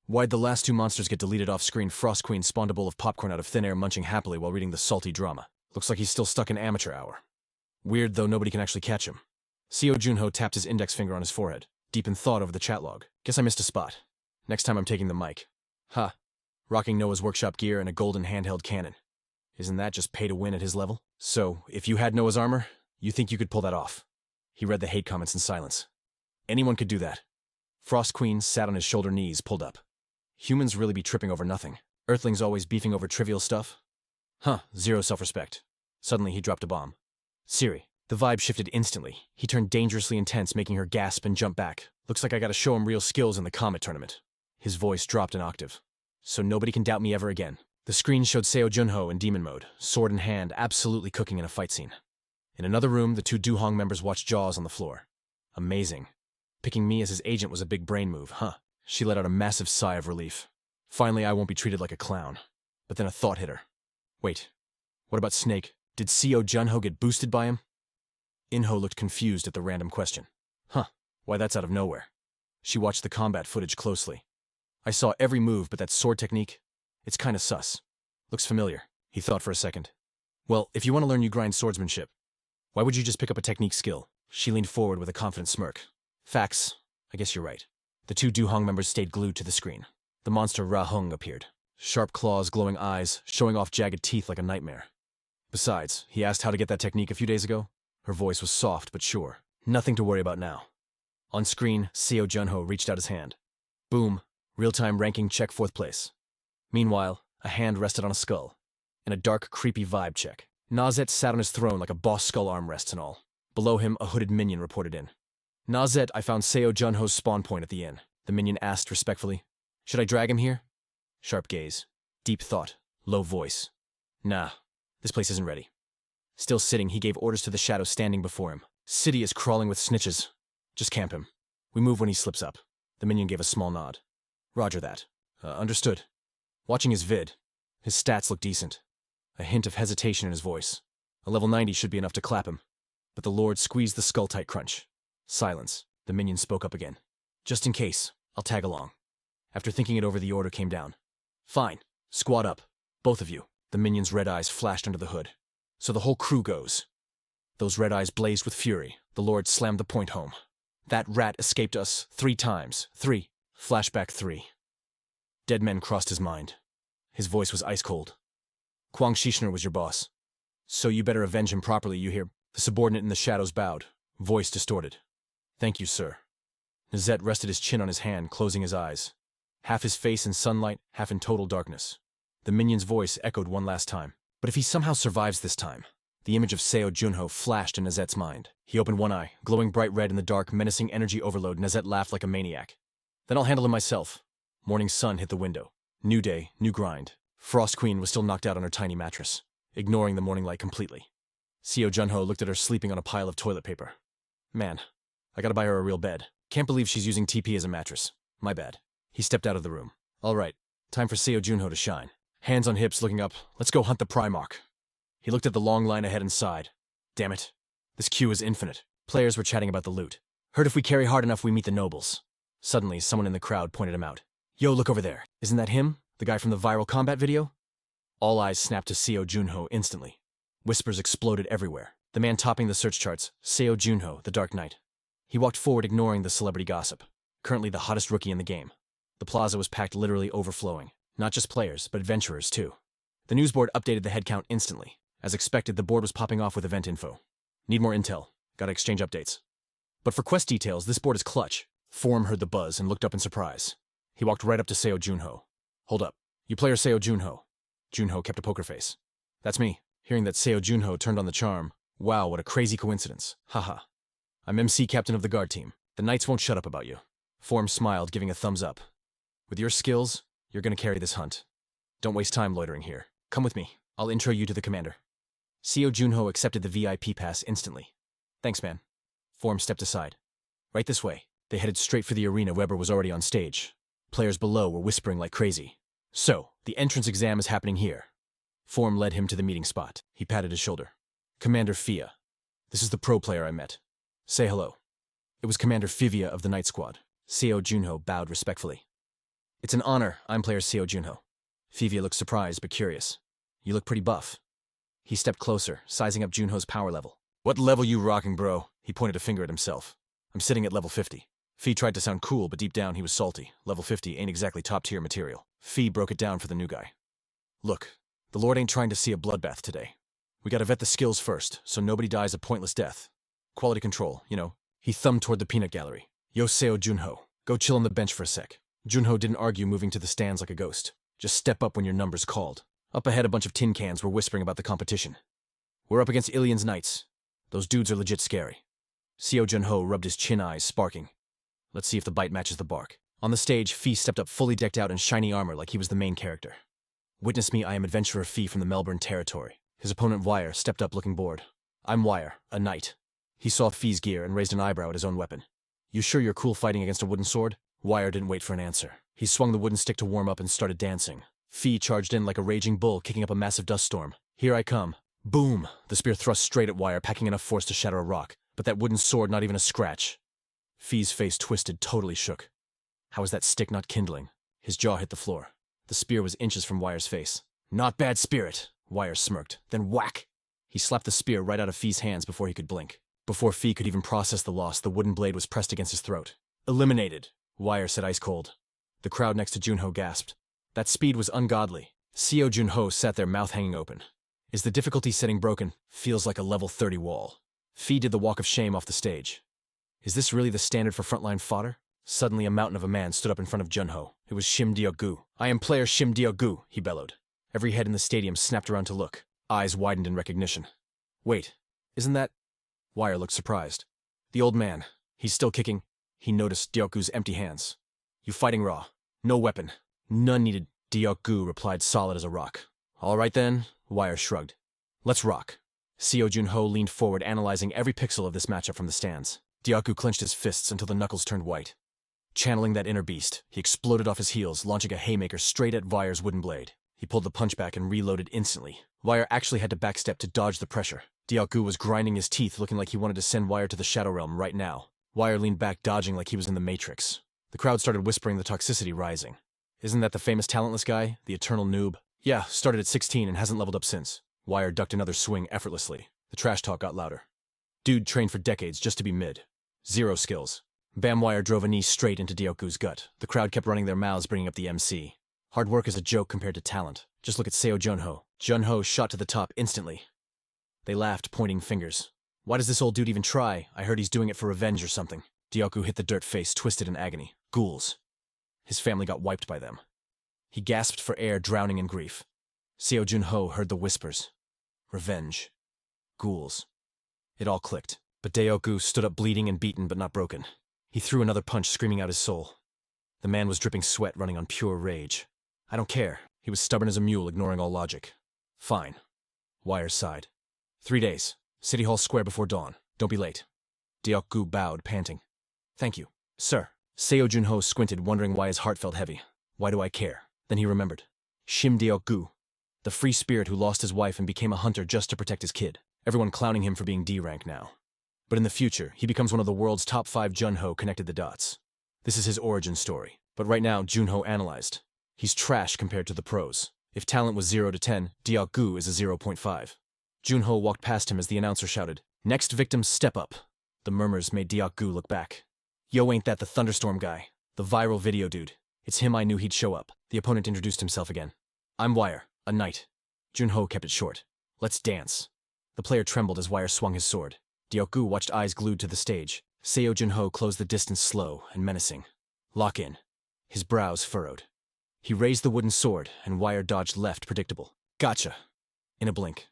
S1: Why'd the last 2 monsters get deleted off screen? Frost Queen spawned a bowl of popcorn out of thin air, munching happily while reading the salty drama. Looks like he's still stuck in amateur hour. Weird, though nobody can actually catch him. Seo Junho tapped his index finger on his forehead, deep in thought over the chat log. Guess I missed a spot. Next time I'm taking the mic. Ha. Rocking Noah's workshop gear and a golden handheld cannon. Isn't that just pay to win at his level? So, if you had Noah's armor, you think you could pull that off? He read the hate comments in silence. Anyone could do that. Frost Queen sat on his shoulder knees, pulled up. Humans really be tripping over nothing. Earthlings always beefing over trivial stuff. Huh, zero self-respect. Suddenly he dropped a bomb. Siri. The vibe shifted instantly. He turned dangerously intense, making her gasp and jump back. Looks like I gotta show him real skills in the Comet tournament. His voice dropped an octave. So nobody can doubt me ever again. The screen showed Seo Junho in demon mode, sword in hand, absolutely cooking in a fight scene. In another room, the 2 Duhong members watched Jaws on the floor. Amazing. Picking me as his agent was a big brain move, huh? She let out a massive sigh of relief. Finally, I won't be treated like a clown. But then a thought hit her. Wait, what about Snake? Did Seo Junho get boosted by him? Inho looked confused at the random question. Huh, why that's out of nowhere. She watched the combat footage closely. I saw every move, but that sword technique, it's kinda sus. Looks familiar. He thought for a second. Well, if you want to learn, you grind swordsmanship. Why would you just pick up a technique skill? She leaned forward with a confident smirk. Facts. I guess you're right. The 2 Duhong members stayed glued to the screen. The monster Ra Hung appeared. Sharp claws, glowing eyes, showing off jagged teeth like a nightmare. Besides, he asked how to get that technique a few days ago. Her voice was soft but sure. Nothing to worry about now. On screen, Seo Junho reached out his hand. Boom. Real-time ranking check 4th place. Meanwhile, a hand rested on a skull. In a dark, creepy vibe check. Nazet sat on his throne like a boss skull armrests and all. Below him, a hooded minion reported in. Nazet, I found Seo Junho's spawn point at the inn. The minion asked respectfully. Should I drag him here? Sharp gaze. Deep thought. Low voice. Nah, this place isn't ready. Still sitting, he gave orders to the shadow standing before him. City is crawling with snitches. Just camp him. We move when he slips up. The minion gave a small nod. Roger that. Understood. Watching his vid. His stats look decent. A hint of hesitation in his voice. A level 90 should be enough to clap him. But the Lord squeezed the skull-tight crunch. Silence. The minion spoke up again. Just in case, I'll tag along. After thinking it over, the order came down. Fine. Squad up. Both of you. The minion's red eyes flashed under the hood. So the whole crew goes. Those red eyes blazed with fury. The Lord slammed the point home. That rat escaped us 3 times. 3. Flashback 3. Dead men crossed his mind. His voice was ice cold. Kwang Shishner was your boss. So you better avenge him properly, you hear? The subordinate in the shadows bowed, voice distorted. Thank you, sir. Nazet rested his chin on his hand, closing his eyes. Half his face in sunlight, half in total darkness. The minion's voice echoed one last time. But if he somehow survives this time, the image of Seo Junho flashed in Nazet's mind. He opened one eye, glowing bright red in the dark, menacing energy overload. Nazet laughed like a maniac. Then I'll handle him myself. Morning sun hit the window. New day, new grind. Frost Queen was still knocked out on her tiny mattress, ignoring the morning light completely. Seo Junho looked at her sleeping on a pile of toilet paper. Man, I gotta buy her a real bed. Can't believe she's using TP as a mattress. My bad. He stepped out of the room. All right, time for Seo Junho to shine. Hands on hips, looking up. Let's go hunt the Primarch. He looked at the long line ahead and sighed. Damn it. This queue is infinite. Players were chatting about the loot. Heard if we carry hard enough, we meet the nobles. Suddenly, someone in the crowd pointed him out. Yo, look over there. Isn't that him? The guy from the viral combat video? All eyes snapped to Seo Junho instantly. Whispers exploded everywhere. The man topping the search charts, Seo Junho, the Dark Knight. He walked forward, ignoring the celebrity gossip. Currently the hottest rookie in the game. The plaza was packed, literally overflowing. Not just players, but adventurers too. The news board updated the head count instantly. As expected, the board was popping off with event info. Need more intel. Gotta exchange updates. But for quest details, this board is clutch. Form heard the buzz and looked up in surprise. He walked right up to Seo Junho. Hold up. You player Seo Junho. Junho kept a poker face. That's me. Hearing that Seo Junho turned on the charm. Wow, what a crazy coincidence. Haha. I'm MC captain of the guard team. The knights won't shut up about you. Form smiled, giving a thumbs up. With your skills, you're gonna carry this hunt. Don't waste time loitering here. Come with me. I'll intro you to the commander. Seo Junho accepted the VIP pass instantly. Thanks, man. Form stepped aside. Right this way. They headed straight for the arena. Weber was already on stage. Players below were whispering like crazy. So, the entrance exam is happening here. Form led him to the meeting spot. He patted his shoulder. Commander Fia. This is the pro player I met. Say hello. It was Commander Fivia of the Night Squad. Seo Junho bowed respectfully. It's an honor. I'm player Seo Junho. Fivia looked surprised but curious. You look pretty buff. He stepped closer, sizing up Junho's power level. What level you rocking, bro? He pointed a finger at himself. I'm sitting at level 50. Fee tried to sound cool, but deep down he was salty. Level 50 ain't exactly top-tier material. Fee broke it down for the new guy. Look, the Lord ain't trying to see a bloodbath today. We gotta vet the skills first, so nobody dies a pointless death. Quality control, you know. He thumbed toward the peanut gallery. Yo, Seo Junho, go chill on the bench for a sec. Junho didn't argue, moving to the stands like a ghost. Just step up when your number's called. Up ahead, a bunch of tin cans were whispering about the competition. We're up against Ilian's Knights. Those dudes are legit scary. Seo Junho rubbed his chin eyes, sparking. Let's see if the bite matches the bark. On the stage, Fee stepped up fully decked out in shiny armor like he was the main character. Witness me, I am Adventurer Fee from the Melbourne territory. His opponent Wire stepped up looking bored. I'm Wire, a knight. He saw Fee's gear and raised an eyebrow at his own weapon. You sure you're cool fighting against a wooden sword? Wire didn't wait for an answer. He swung the wooden stick to warm up and started dancing. Fee charged in like a raging bull, kicking up a massive dust storm. Here I come. Boom! The spear thrust straight at Wire, packing enough force to shatter a rock. But that wooden sword, not even a scratch. Fee's face twisted, totally shook. How was that stick not kindling? His jaw hit the floor. The spear was inches from Wire's face. Not bad spirit, Wire smirked. Then whack! He slapped the spear right out of Fee's hands before he could blink. Before Fee could even process the loss, the wooden blade was pressed against his throat. Eliminated, Wire said ice cold. The crowd next to Junho gasped. That speed was ungodly. Seo Junho sat there, mouth hanging open. Is the difficulty setting broken? Feels like a level 30 wall. Fee did the walk of shame off the stage. Is this really the standard for frontline fodder? Suddenly a mountain of a man stood up in front of Junho. It was Shim Dio-gu. I am player Shim Dio-gu, he bellowed. Every head in the stadium snapped around to look. Eyes widened in recognition. Wait, isn't that... Wire looked surprised. The old man. He's still kicking. He noticed Dio-gu's empty hands. You fighting raw. No weapon. None needed. Dio-gu replied, solid as a rock. All right then, Wire shrugged. Let's rock. Seo Junho leaned forward, analyzing every pixel of this matchup from the stands. Dio-gu clenched his fists until the knuckles turned white. Channeling that inner beast, he exploded off his heels, launching a haymaker straight at Wire's wooden blade. He pulled the punch back and reloaded instantly. Wire actually had to backstep to dodge the pressure. Dio-gu was grinding his teeth, looking like he wanted to send Wire to the Shadow Realm right now. Wire leaned back, dodging like he was in the Matrix. The crowd started whispering, the toxicity rising. Isn't that the famous talentless guy? The eternal noob? Yeah, started at 16 and hasn't leveled up since. Wire ducked another swing effortlessly. The trash talk got louder. Dude trained for decades just to be mid. Zero skills. Bam! Wire drove a knee straight into Dio-gu's gut. The crowd kept running their mouths, bringing up the MC. Hard work is a joke compared to talent. Just look at Seo Junho. Junho shot to the top instantly. They laughed, pointing fingers. Why does this old dude even try? I heard he's doing it for revenge or something. Dio-gu hit the dirt face, twisted in agony. Ghouls. His family got wiped by them. He gasped for air, drowning in grief. Seo Junho heard the whispers. Revenge. Ghouls. It all clicked. But Dio-gu stood up, bleeding and beaten but not broken. He threw another punch, screaming out his soul. The man was dripping sweat, running on pure rage. I don't care. He was stubborn as a mule, ignoring all logic. Fine. Wire sighed. 3 days. City Hall Square before dawn. Don't be late. Dio-gu bowed, panting. Thank you, sir. Seo Junho squinted, wondering why his heart felt heavy. Why do I care? Then he remembered. Shim Dio-gu. The free spirit who lost his wife and became a hunter just to protect his kid. Everyone clowning him for being D-rank now. But in the future, he becomes one of the world's top 5. Junho connected the dots. This is his origin story. But right now, Junho analyzed. He's trash compared to the pros. If talent was 0 to 10, Diok-gu is a 0.5. Junho walked past him as the announcer shouted, "Next victim, step up." The murmurs made Diok-gu look back. "Yo, ain't that the thunderstorm guy? The viral video dude. It's him. I knew he'd show up." The opponent introduced himself again. "I'm Wire, a knight." Junho kept it short. "Let's dance." The player trembled as Wire swung his sword. Diok-gu watched, eyes glued to the stage. Seo Junho closed the distance slow and menacing. "Lock in." His brows furrowed. He raised the wooden sword, and Wire dodged left, predictable. "Gotcha." In a blink,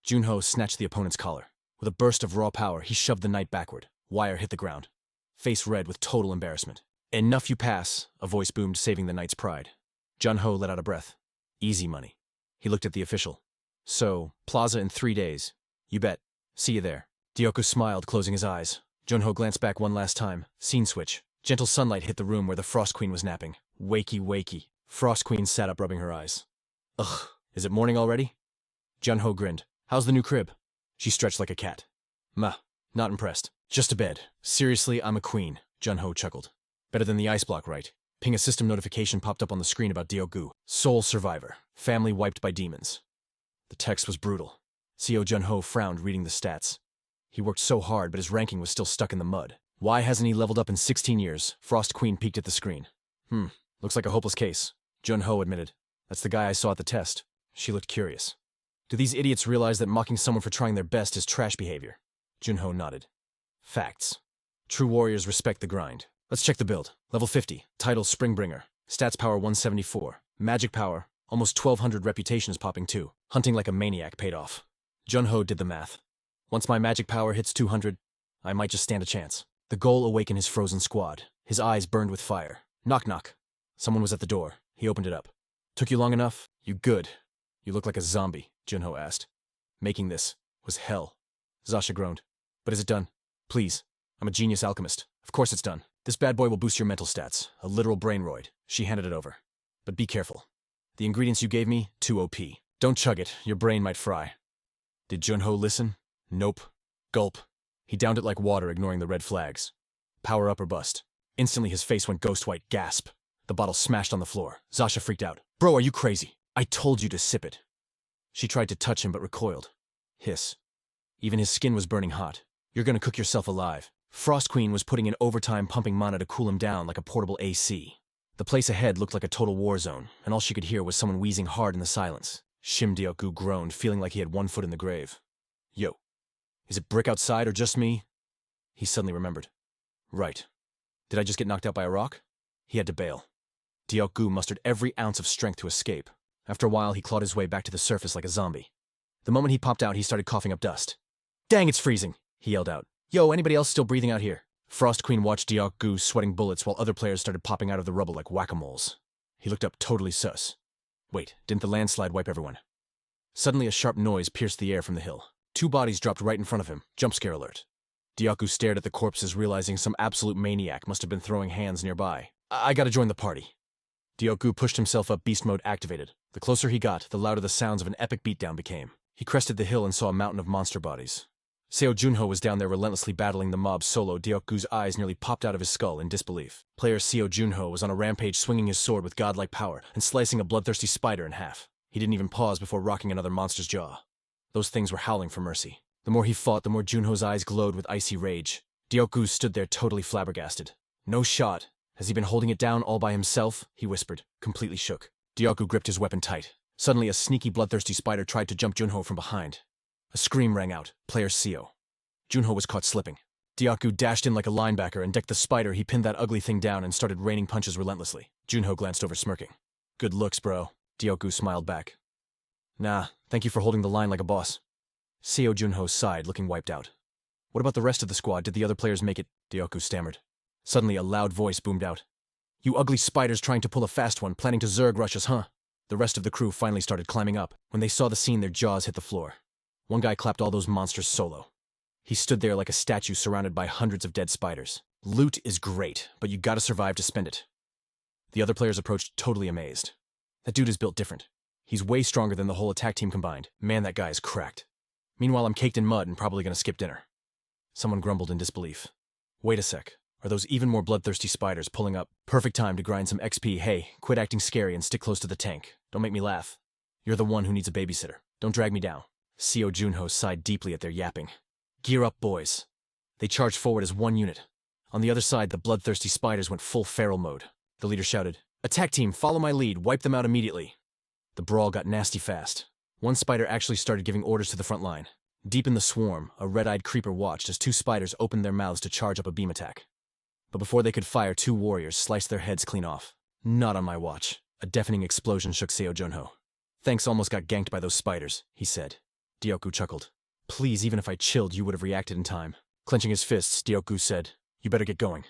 S1: Junho snatched the opponent's collar. With a burst of raw power, he shoved the knight backward. Wire hit the ground, face red with total embarrassment. "Enough, you pass," a voice boomed, saving the knight's pride. Junho let out a breath. "Easy money." He looked at the official. "So, plaza in 3 days. You bet. See you there." Diok-gu smiled, closing his eyes. Junho glanced back one last time. Scene switch. Gentle sunlight hit the room where the Frost Queen was napping. Wakey, wakey. Frost Queen sat up, rubbing her eyes. "Ugh, is it morning already?" Junho grinned. "How's the new crib?" She stretched like a cat. Not impressed. Just a bed. Seriously, I'm a queen." Junho chuckled. "Better than the ice block, right?" Ping, a system notification popped up on the screen about Diok-gu. "Sole survivor. Family wiped by demons." The text was brutal. Seo Junho frowned, reading the stats. He worked so hard, but his ranking was still stuck in the mud. Why hasn't he leveled up in 16 years? Frost Queen peeked at the screen. Looks like a hopeless case." Junho admitted. "That's the guy I saw at the test." She looked curious. "Do these idiots realize that mocking someone for trying their best is trash behavior?" Junho nodded. "Facts. True warriors respect the grind. Let's check the build. Level 50. Title Springbringer. Stats power 174. Magic power. Almost 1200 reputation is popping too. Hunting like a maniac paid off." Junho did the math. "Once my magic power hits 200, I might just stand a chance." The goal awakened his frozen squad. His eyes burned with fire. Knock knock. Someone was at the door. He opened it up. "Took you long enough? You good?" "You look like a zombie," Junho asked. "Making this was hell." Zasha groaned. "But is it done? Please. I'm a genius alchemist. Of course it's done. This bad boy will boost your mental stats. A literal brainroid." She handed it over. "But be careful. The ingredients you gave me, too OP. Don't chug it. Your brain might fry." Did Junho listen? Nope. Gulp. He downed it like water, ignoring the red flags. Power up or bust. Instantly his face went ghost white. Gasp. The bottle smashed on the floor. Zasha freaked out. "Bro, are you crazy? I told you to sip it." She tried to touch him but recoiled. Hiss. Even his skin was burning hot. "You're gonna cook yourself alive." Frost Queen was putting in overtime, pumping mana to cool him down like a portable AC. The place ahead looked like a total war zone, and all she could hear was someone wheezing hard in the silence. Shim Diok-gu groaned, feeling like he had one foot in the grave. "Yo. Is it brick outside or just me?" He suddenly remembered. "Right. Did I just get knocked out by a rock?" He had to bail. Diok-gu mustered every ounce of strength to escape. After a while, he clawed his way back to the surface like a zombie. The moment he popped out, he started coughing up dust. "Dang, it's freezing!" he yelled out. "Yo, anybody else still breathing out here?" Frost Queen watched Diok-gu sweating bullets while other players started popping out of the rubble like whack-a-moles. He looked up, totally sus. Wait, didn't the landslide wipe everyone? Suddenly a sharp noise pierced the air from the hill. 2 bodies dropped right in front of him. Jump scare alert. Diok-gu stared at the corpses, realizing some absolute maniac must have been throwing hands nearby. I gotta join the party." Diok-gu pushed himself up, beast mode activated. The closer he got, the louder the sounds of an epic beatdown became. He crested the hill and saw a mountain of monster bodies. Seo Junho was down there relentlessly battling the mob solo. Diok-gu's eyes nearly popped out of his skull in disbelief. Player Seo Junho was on a rampage, swinging his sword with godlike power and slicing a bloodthirsty spider in half. He didn't even pause before rocking another monster's jaw. Those things were howling for mercy. The more he fought, the more Junho's eyes glowed with icy rage. Diok-gu stood there totally flabbergasted. "No shot. Has he been holding it down all by himself?" he whispered, completely shook. Diok-gu gripped his weapon tight. Suddenly a sneaky bloodthirsty spider tried to jump Junho from behind. A scream rang out. Player Seo. Junho was caught slipping. Diok-gu dashed in like a linebacker and decked the spider. He pinned that ugly thing down and started raining punches relentlessly. Junho glanced over, smirking. "Good looks, bro." Diok-gu smiled back. "Nah, thank you for holding the line like a boss." Seo Junho sighed, looking wiped out. "What about the rest of the squad? Did the other players make it?" Diok-gu stammered. Suddenly a loud voice boomed out. "You ugly spiders trying to pull a fast one, planning to Zerg rush us, huh?" The rest of the crew finally started climbing up. When they saw the scene, their jaws hit the floor. One guy clapped all those monsters solo. He stood there like a statue surrounded by hundreds of dead spiders. "Loot is great, but you gotta survive to spend it." The other players approached, totally amazed. "That dude is built different. He's way stronger than the whole attack team combined. Man, that guy is cracked. Meanwhile, I'm caked in mud and probably gonna skip dinner." Someone grumbled in disbelief. "Wait a sec. Are those even more bloodthirsty spiders pulling up? Perfect time to grind some XP. Hey, quit acting scary and stick close to the tank. Don't make me laugh." You're the one who needs a babysitter. Don't drag me down. Co Junho sighed deeply at their yapping. Gear up, boys. They charged forward as one unit. On the other side, the bloodthirsty spiders went full feral mode. The leader shouted, "Attack team, follow my lead, wipe them out immediately." The brawl got nasty fast. One spider actually started giving orders to the front line. Deep in the swarm, a red-eyed creeper watched as two spiders opened their mouths to charge up a beam attack. But before they could fire, two warriors sliced their heads clean off. Not on my watch. A deafening explosion shook Seo Junho. Thanks, almost got ganked by those spiders, he said. Dioku chuckled. Please, even if I chilled, you would have reacted in time. Clenching his fists, Dioku said, You better get going.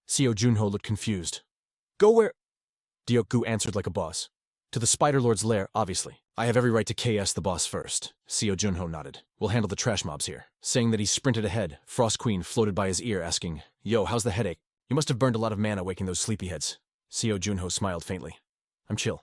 S1: Seo Junho looked confused. Go where? Dioku answered like a boss. To the Spider Lord's lair, obviously. I have every right to KS the boss first. Seo Junho nodded. We'll handle the trash mobs here. Saying that he sprinted ahead, Frost Queen floated by his ear asking, Yo, how's the headache? You must have burned a lot of mana waking those sleepyheads. Seo Junho smiled faintly. I'm chill.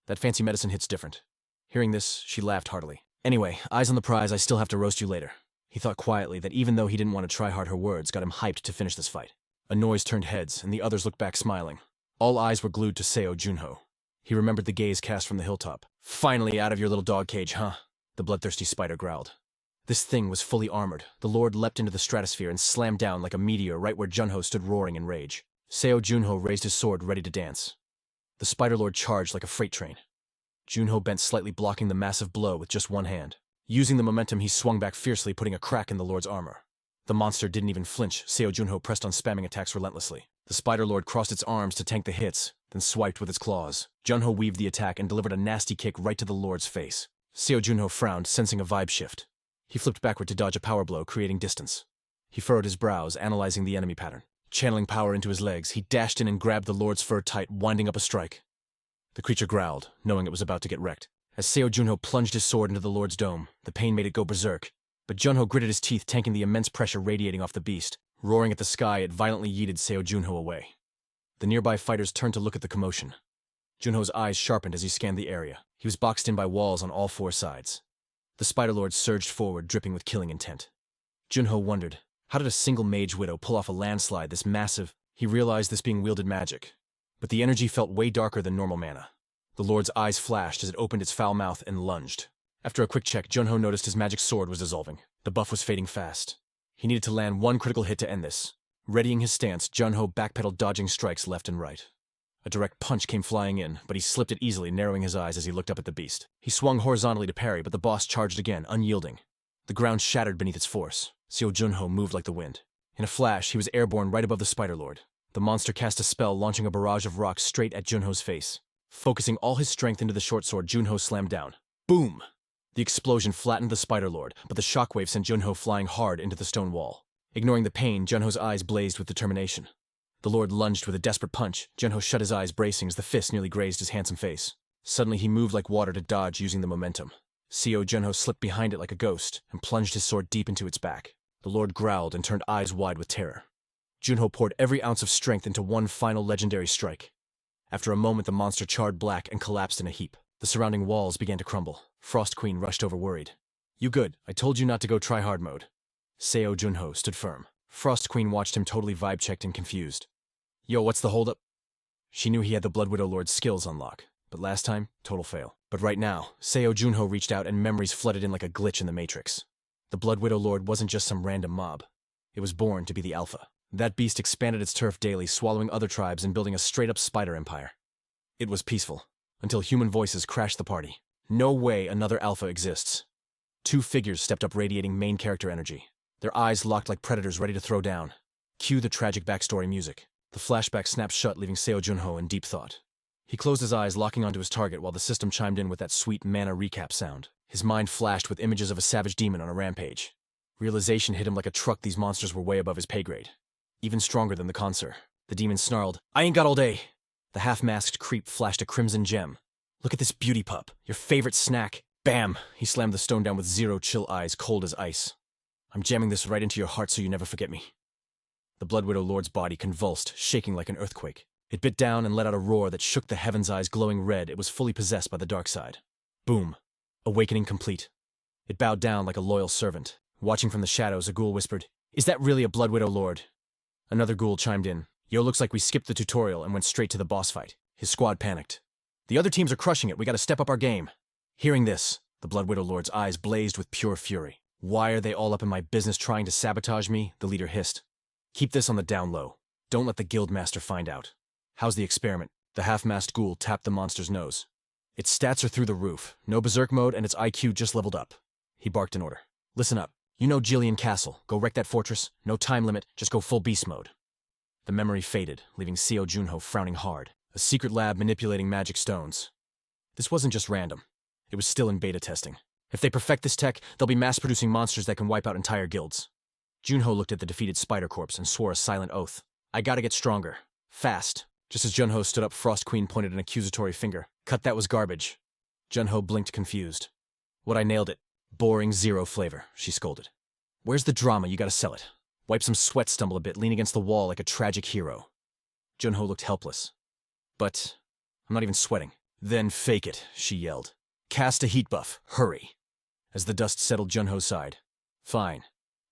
S1: That fancy medicine hits different. Hearing this, she laughed heartily. Anyway, eyes on the prize, I still have to roast you later. He thought quietly that even though he didn't want to try hard, her words got him hyped to finish this fight. A noise turned heads, and the others looked back smiling. All eyes were glued to Seo Junho. He remembered the gaze cast from the hilltop. Finally out of your little dog cage, huh? The bloodthirsty spider growled. This thing was fully armored. The Lord leapt into the stratosphere and slammed down like a meteor right where Junho stood roaring in rage. Seo Junho raised his sword ready to dance. The Spider Lord charged like a freight train. Junho bent slightly, blocking the massive blow with just one hand. Using the momentum, he swung back fiercely, putting a crack in the Lord's armor. The monster didn't even flinch. Seo Junho pressed on, spamming attacks relentlessly. The Spider Lord crossed its arms to tank the hits, then swiped with its claws. Junho weaved the attack and delivered a nasty kick right to the Lord's face. Seo Junho frowned, sensing a vibe shift. He flipped backward to dodge a power blow, creating distance. He furrowed his brows, analyzing the enemy pattern. Channeling power into his legs, he dashed in and grabbed the Lord's fur tight, winding up a strike. The creature growled, knowing it was about to get wrecked. As Seo Junho plunged his sword into the Lord's dome, the pain made it go berserk. But Junho gritted his teeth, tanking the immense pressure radiating off the beast. Roaring at the sky, it violently yeeted Seo Junho away. The nearby fighters turned to look at the commotion. Junho's eyes sharpened as he scanned the area. He was boxed in by walls on all four sides. The Spider Lord surged forward, dripping with killing intent. Junho wondered, how did a single mage widow pull off a landslide this massive? He realized this being wielded magic. But the energy felt way darker than normal mana. The Lord's eyes flashed as it opened its foul mouth and lunged. After a quick check, Junho noticed his magic sword was dissolving. The buff was fading fast. He needed to land one critical hit to end this. Readying his stance, Junho backpedaled, dodging strikes left and right. A direct punch came flying in, but he slipped it easily, narrowing his eyes as he looked up at the beast. He swung horizontally to parry, but the boss charged again, unyielding. The ground shattered beneath its force. Seo Junho moved like the wind. In a flash, he was airborne right above the Spider Lord. The monster cast a spell, launching a barrage of rocks straight at Junho's face. Focusing all his strength into the short sword, Junho slammed down. Boom! The explosion flattened the Spider Lord, but the shockwave sent Junho flying hard into the stone wall. Ignoring the pain, Junho's eyes blazed with determination. The Lord lunged with a desperate punch. Junho shut his eyes, bracing as the fist nearly grazed his handsome face. Suddenly, he moved like water to dodge, using the momentum. Seo Junho slipped behind it like a ghost and plunged his sword deep into its back. The Lord growled and turned eyes wide with terror. Junho poured every ounce of strength into one final legendary strike. After a moment, the monster charred black and collapsed in a heap. The surrounding walls began to crumble. Frost Queen rushed over worried. You good? I told you not to go try hard mode. Seo Junho stood firm. Frost Queen watched him, totally vibe-checked and confused. Yo, what's the holdup? She knew he had the Blood Widow Lord's skills on lock, but last time, total fail. But right now, Seo Junho reached out and memories flooded in like a glitch in the Matrix. The Blood Widow Lord wasn't just some random mob. It was born to be the Alpha. That beast expanded its turf daily, swallowing other tribes and building a straight-up spider empire. It was peaceful, until human voices crashed the party. No way another Alpha exists. Two figures stepped up, radiating main character energy. Their eyes locked like predators ready to throw down. Cue the tragic backstory music. The flashback snapped shut, leaving Seo Junho in deep thought. He closed his eyes, locking onto his target while the system chimed in with that sweet mana recap sound. His mind flashed with images of a savage demon on a rampage. Realization hit him like a truck. These monsters were way above his pay grade. Even stronger than the Conser. The demon snarled, I ain't got all day. The half-masked creep flashed a crimson gem. Look at this beauty pup, your favorite snack. Bam! He slammed the stone down with zero chill eyes, cold as ice. I'm jamming this right into your heart so you never forget me. The Blood Widow Lord's body convulsed, shaking like an earthquake. It bit down and let out a roar that shook the heavens, eyes glowing red. It was fully possessed by the dark side. Boom. Awakening complete. It bowed down like a loyal servant. Watching from the shadows, a ghoul whispered, Is that really a Blood Widow Lord? Another ghoul chimed in, Yo, looks like we skipped the tutorial and went straight to the boss fight. His squad panicked. The other teams are crushing it, we gotta step up our game. Hearing this, the Blood Widow Lord's eyes blazed with pure fury. Why are they all up in my business trying to sabotage me? The leader hissed. Keep this on the down low. Don't let the guild master find out. How's the experiment? The half-masked ghoul tapped the monster's nose. Its stats are through the roof, no berserk mode, and its IQ just leveled up. He barked an order. Listen up. You know Jillian Castle. Go wreck that fortress. No time limit, just go full beast mode. The memory faded, leaving Seo Junho frowning hard. A secret lab manipulating magic stones. This wasn't just random. It was still in beta testing. If they perfect this tech, they'll be mass-producing monsters that can wipe out entire guilds. Junho looked at the defeated spider corpse and swore a silent oath. I gotta get stronger. Fast. Just as Junho stood up, Frost Queen pointed an accusatory finger. Cut, that was garbage. Junho blinked confused. What, I nailed it. Boring, zero flavor, she scolded. Where's the drama? You gotta sell it. Wipe some sweat, stumble a bit, lean against the wall like a tragic hero. Junho looked helpless. But I'm not even sweating. Then fake it, she yelled. Cast a heat buff. Hurry. As the dust settled, Junho sighed. Fine.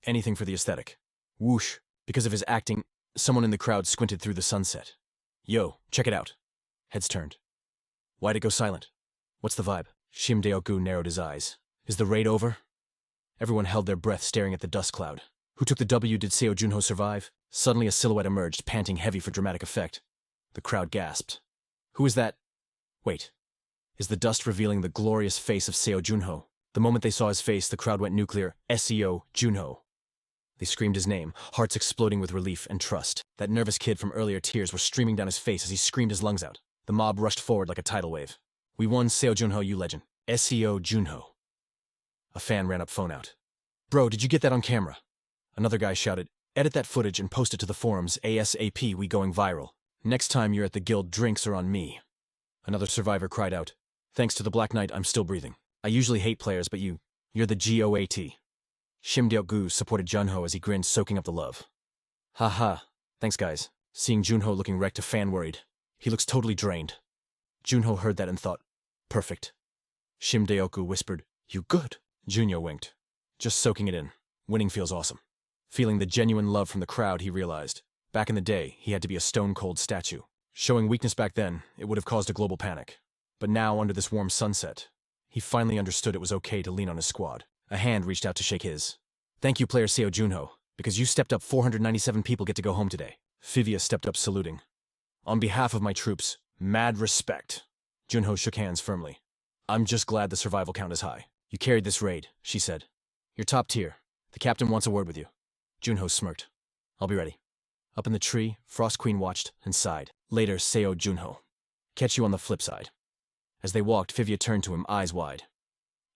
S1: Anything for the aesthetic. Whoosh. Because of his acting, someone in the crowd squinted through the sunset. Yo, check it out. Heads turned. Why'd it go silent? What's the vibe? Shim Deoku narrowed his eyes. Is the raid over? Everyone held their breath staring at the dust cloud. Who took the W? Did Seo Junho survive? Suddenly a silhouette emerged, panting heavy for dramatic effect. The crowd gasped. Who is that? Wait. Is the dust revealing the glorious face of Seo Junho? The moment they saw his face, the crowd went nuclear. Seo Junho. They screamed his name, hearts exploding with relief and trust. That nervous kid from earlier, tears were streaming down his face as he screamed his lungs out. The mob rushed forward like a tidal wave. We won, Seo Junho, you legend. Seo Junho. A fan ran up, phone out. Bro, did you get that on camera? Another guy shouted, edit that footage and post it to the forums ASAP, we going viral. Next time you're at the guild, drinks are on me. Another survivor cried out, thanks to the Black Knight, I'm still breathing. I usually hate players, but you're the GOAT. Shim Deokgu supported Junho as he grinned, soaking up the love. Ha. Thanks, guys. Seeing Junho looking wrecked, a fan worried. He looks totally drained. Junho heard that and thought, perfect. Shim Deokgu whispered, you good? Junho winked. Just soaking it in. Winning feels awesome. Feeling the genuine love from the crowd, he realized. Back in the day, he had to be a stone-cold statue. Showing weakness back then, it would have caused a global panic. But now, under this warm sunset, he finally understood it was okay to lean on his squad. A hand reached out to shake his. Thank you, player Seo Junho. Because you stepped up, 497 people get to go home today. Fivia stepped up, saluting. On behalf of my troops, mad respect. Junho shook hands firmly. I'm just glad the survival count is high. You carried this raid, she said. You're top tier. The captain wants a word with you. Junho smirked. I'll be ready. Up in the tree, Frost Queen watched and sighed. Later, Seo Junho. Catch you on the flip side. As they walked, Fivia turned to him, eyes wide.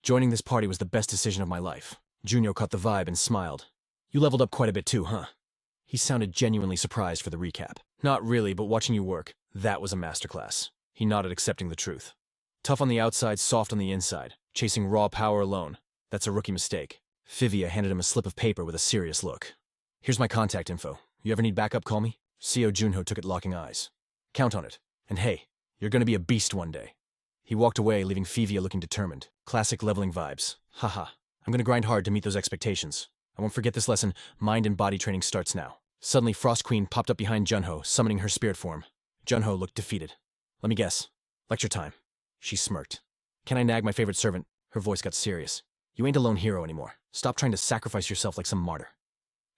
S1: Joining this party was the best decision of my life. Junho caught the vibe and smiled. You leveled up quite a bit too, huh? He sounded genuinely surprised for the recap. Not really, but watching you work, that was a masterclass. He nodded, accepting the truth. Tough on the outside, soft on the inside. Chasing raw power alone. That's a rookie mistake. Fivia handed him a slip of paper with a serious look. Here's my contact info. You ever need backup, call me? Seo Junho took it, locking eyes. Count on it. And hey, you're gonna be a beast one day. He walked away, leaving Fivia looking determined. Classic leveling vibes. Haha. I'm gonna grind hard to meet those expectations. I won't forget this lesson. Mind and body training starts now. Suddenly, Frost Queen popped up behind Junho, summoning her spirit form. Junho looked defeated. Let me guess. Lecture time. She smirked. Can I nag my favorite servant? Her voice got serious. You ain't a lone hero anymore. Stop trying to sacrifice yourself like some martyr.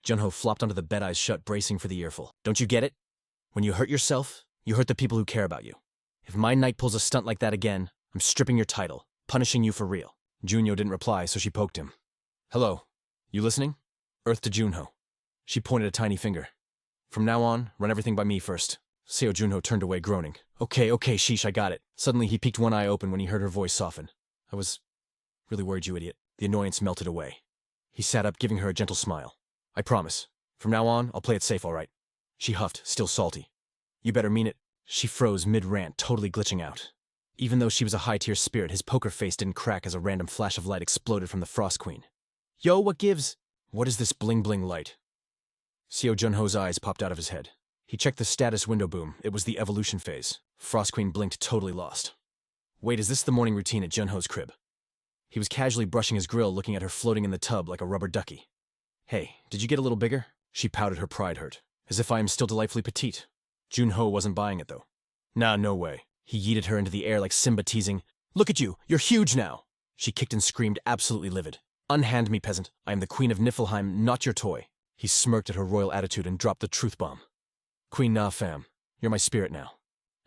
S1: Junho flopped onto the bed, eyes shut, bracing for the earful. Don't you get it? When you hurt yourself, you hurt the people who care about you. If my knight pulls a stunt like that again, I'm stripping your title, punishing you for real. Junho didn't reply, so she poked him. Hello. You listening? Earth to Junho. She pointed a tiny finger. From now on, run everything by me first. Seo Junho turned away, groaning. Okay, sheesh, I got it. Suddenly, he peeked one eye open when he heard her voice soften. I was really worried, you idiot. The annoyance melted away. He sat up, giving her a gentle smile. I promise. From now on, I'll play it safe, all right? She huffed, still salty. You better mean it. She froze mid-rant, totally glitching out. Even though she was a high-tier spirit, his poker face didn't crack as a random flash of light exploded from the Frost Queen. Yo, what gives? What is this bling-bling light? Seo Junho's eyes popped out of his head. He checked the status window boom. It was the evolution phase. Frost Queen blinked, totally lost. Wait, is this the morning routine at Junho's crib? He was casually brushing his grill, looking at her floating in the tub like a rubber ducky. Hey, did you get a little bigger? She pouted, her pride hurt. As if I am still delightfully petite. Junho wasn't buying it, though. Nah, no way. He yeeted her into the air like Simba teasing, Look at you, you're huge now! She kicked and screamed, absolutely livid. Unhand me, peasant. I am the Queen of Niflheim, not your toy. He smirked at her royal attitude and dropped the truth bomb. Queen, nah fam. You're my spirit now.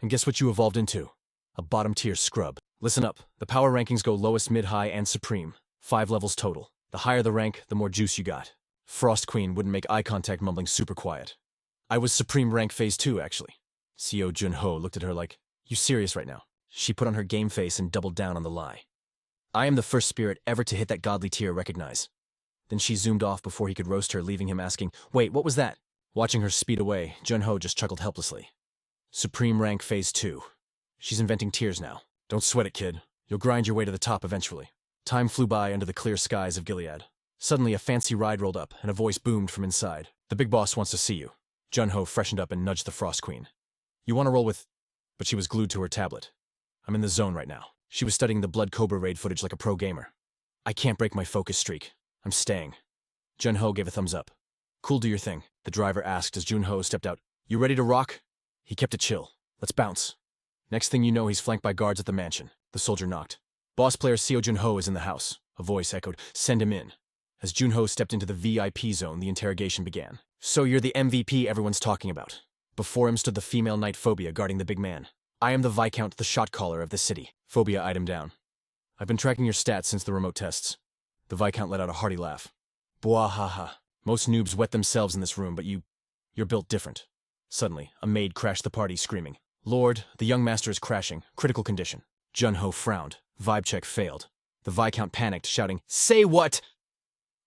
S1: And guess what you evolved into? A bottom-tier scrub. Listen up. The power rankings go lowest, mid, high, and supreme. 5 levels total. The higher the rank, the more juice you got. Frost Queen wouldn't make eye contact, mumbling super quiet. I was supreme rank phase 2, actually. Seo Jun-ho looked at her like, you serious right now? She put on her game face and doubled down on the lie. I am the first spirit ever to hit that godly tier, recognize. Then she zoomed off before he could roast her, leaving him asking, wait, what was that? Watching her speed away, Jun-ho just chuckled helplessly. Supreme rank phase 2. She's inventing tiers now. Don't sweat it, kid. You'll grind your way to the top eventually. Time flew by under the clear skies of Gilead. Suddenly a fancy ride rolled up, and a voice boomed from inside. The big boss wants to see you. Jun-ho freshened up and nudged the Frost Queen. You want to roll with... But she was glued to her tablet. I'm in the zone right now. She was studying the Blood Cobra raid footage like a pro gamer. I can't break my focus streak. I'm staying. Jun-ho gave a thumbs up. Cool, do your thing, the driver asked as Jun-ho stepped out. You ready to rock? He kept it chill. Let's bounce. Next thing you know, he's flanked by guards at the mansion. The soldier knocked. Boss player Seo Jun-ho is in the house. A voice echoed, send him in. As Jun-ho stepped into the VIP zone, the interrogation began. So you're the MVP everyone's talking about. Before him stood the female knight Phobia guarding the big man. I am the Viscount, the shot caller of the city. Phobia eyed him down. I've been tracking your stats since the remote tests. The Viscount let out a hearty laugh. Bwahaha. Most noobs wet themselves in this room, but you're built different. Suddenly, a maid crashed the party, screaming, Lord, the young master is crashing. Critical condition. Jun-ho frowned. Vibe check failed. The Viscount panicked, shouting, Say what?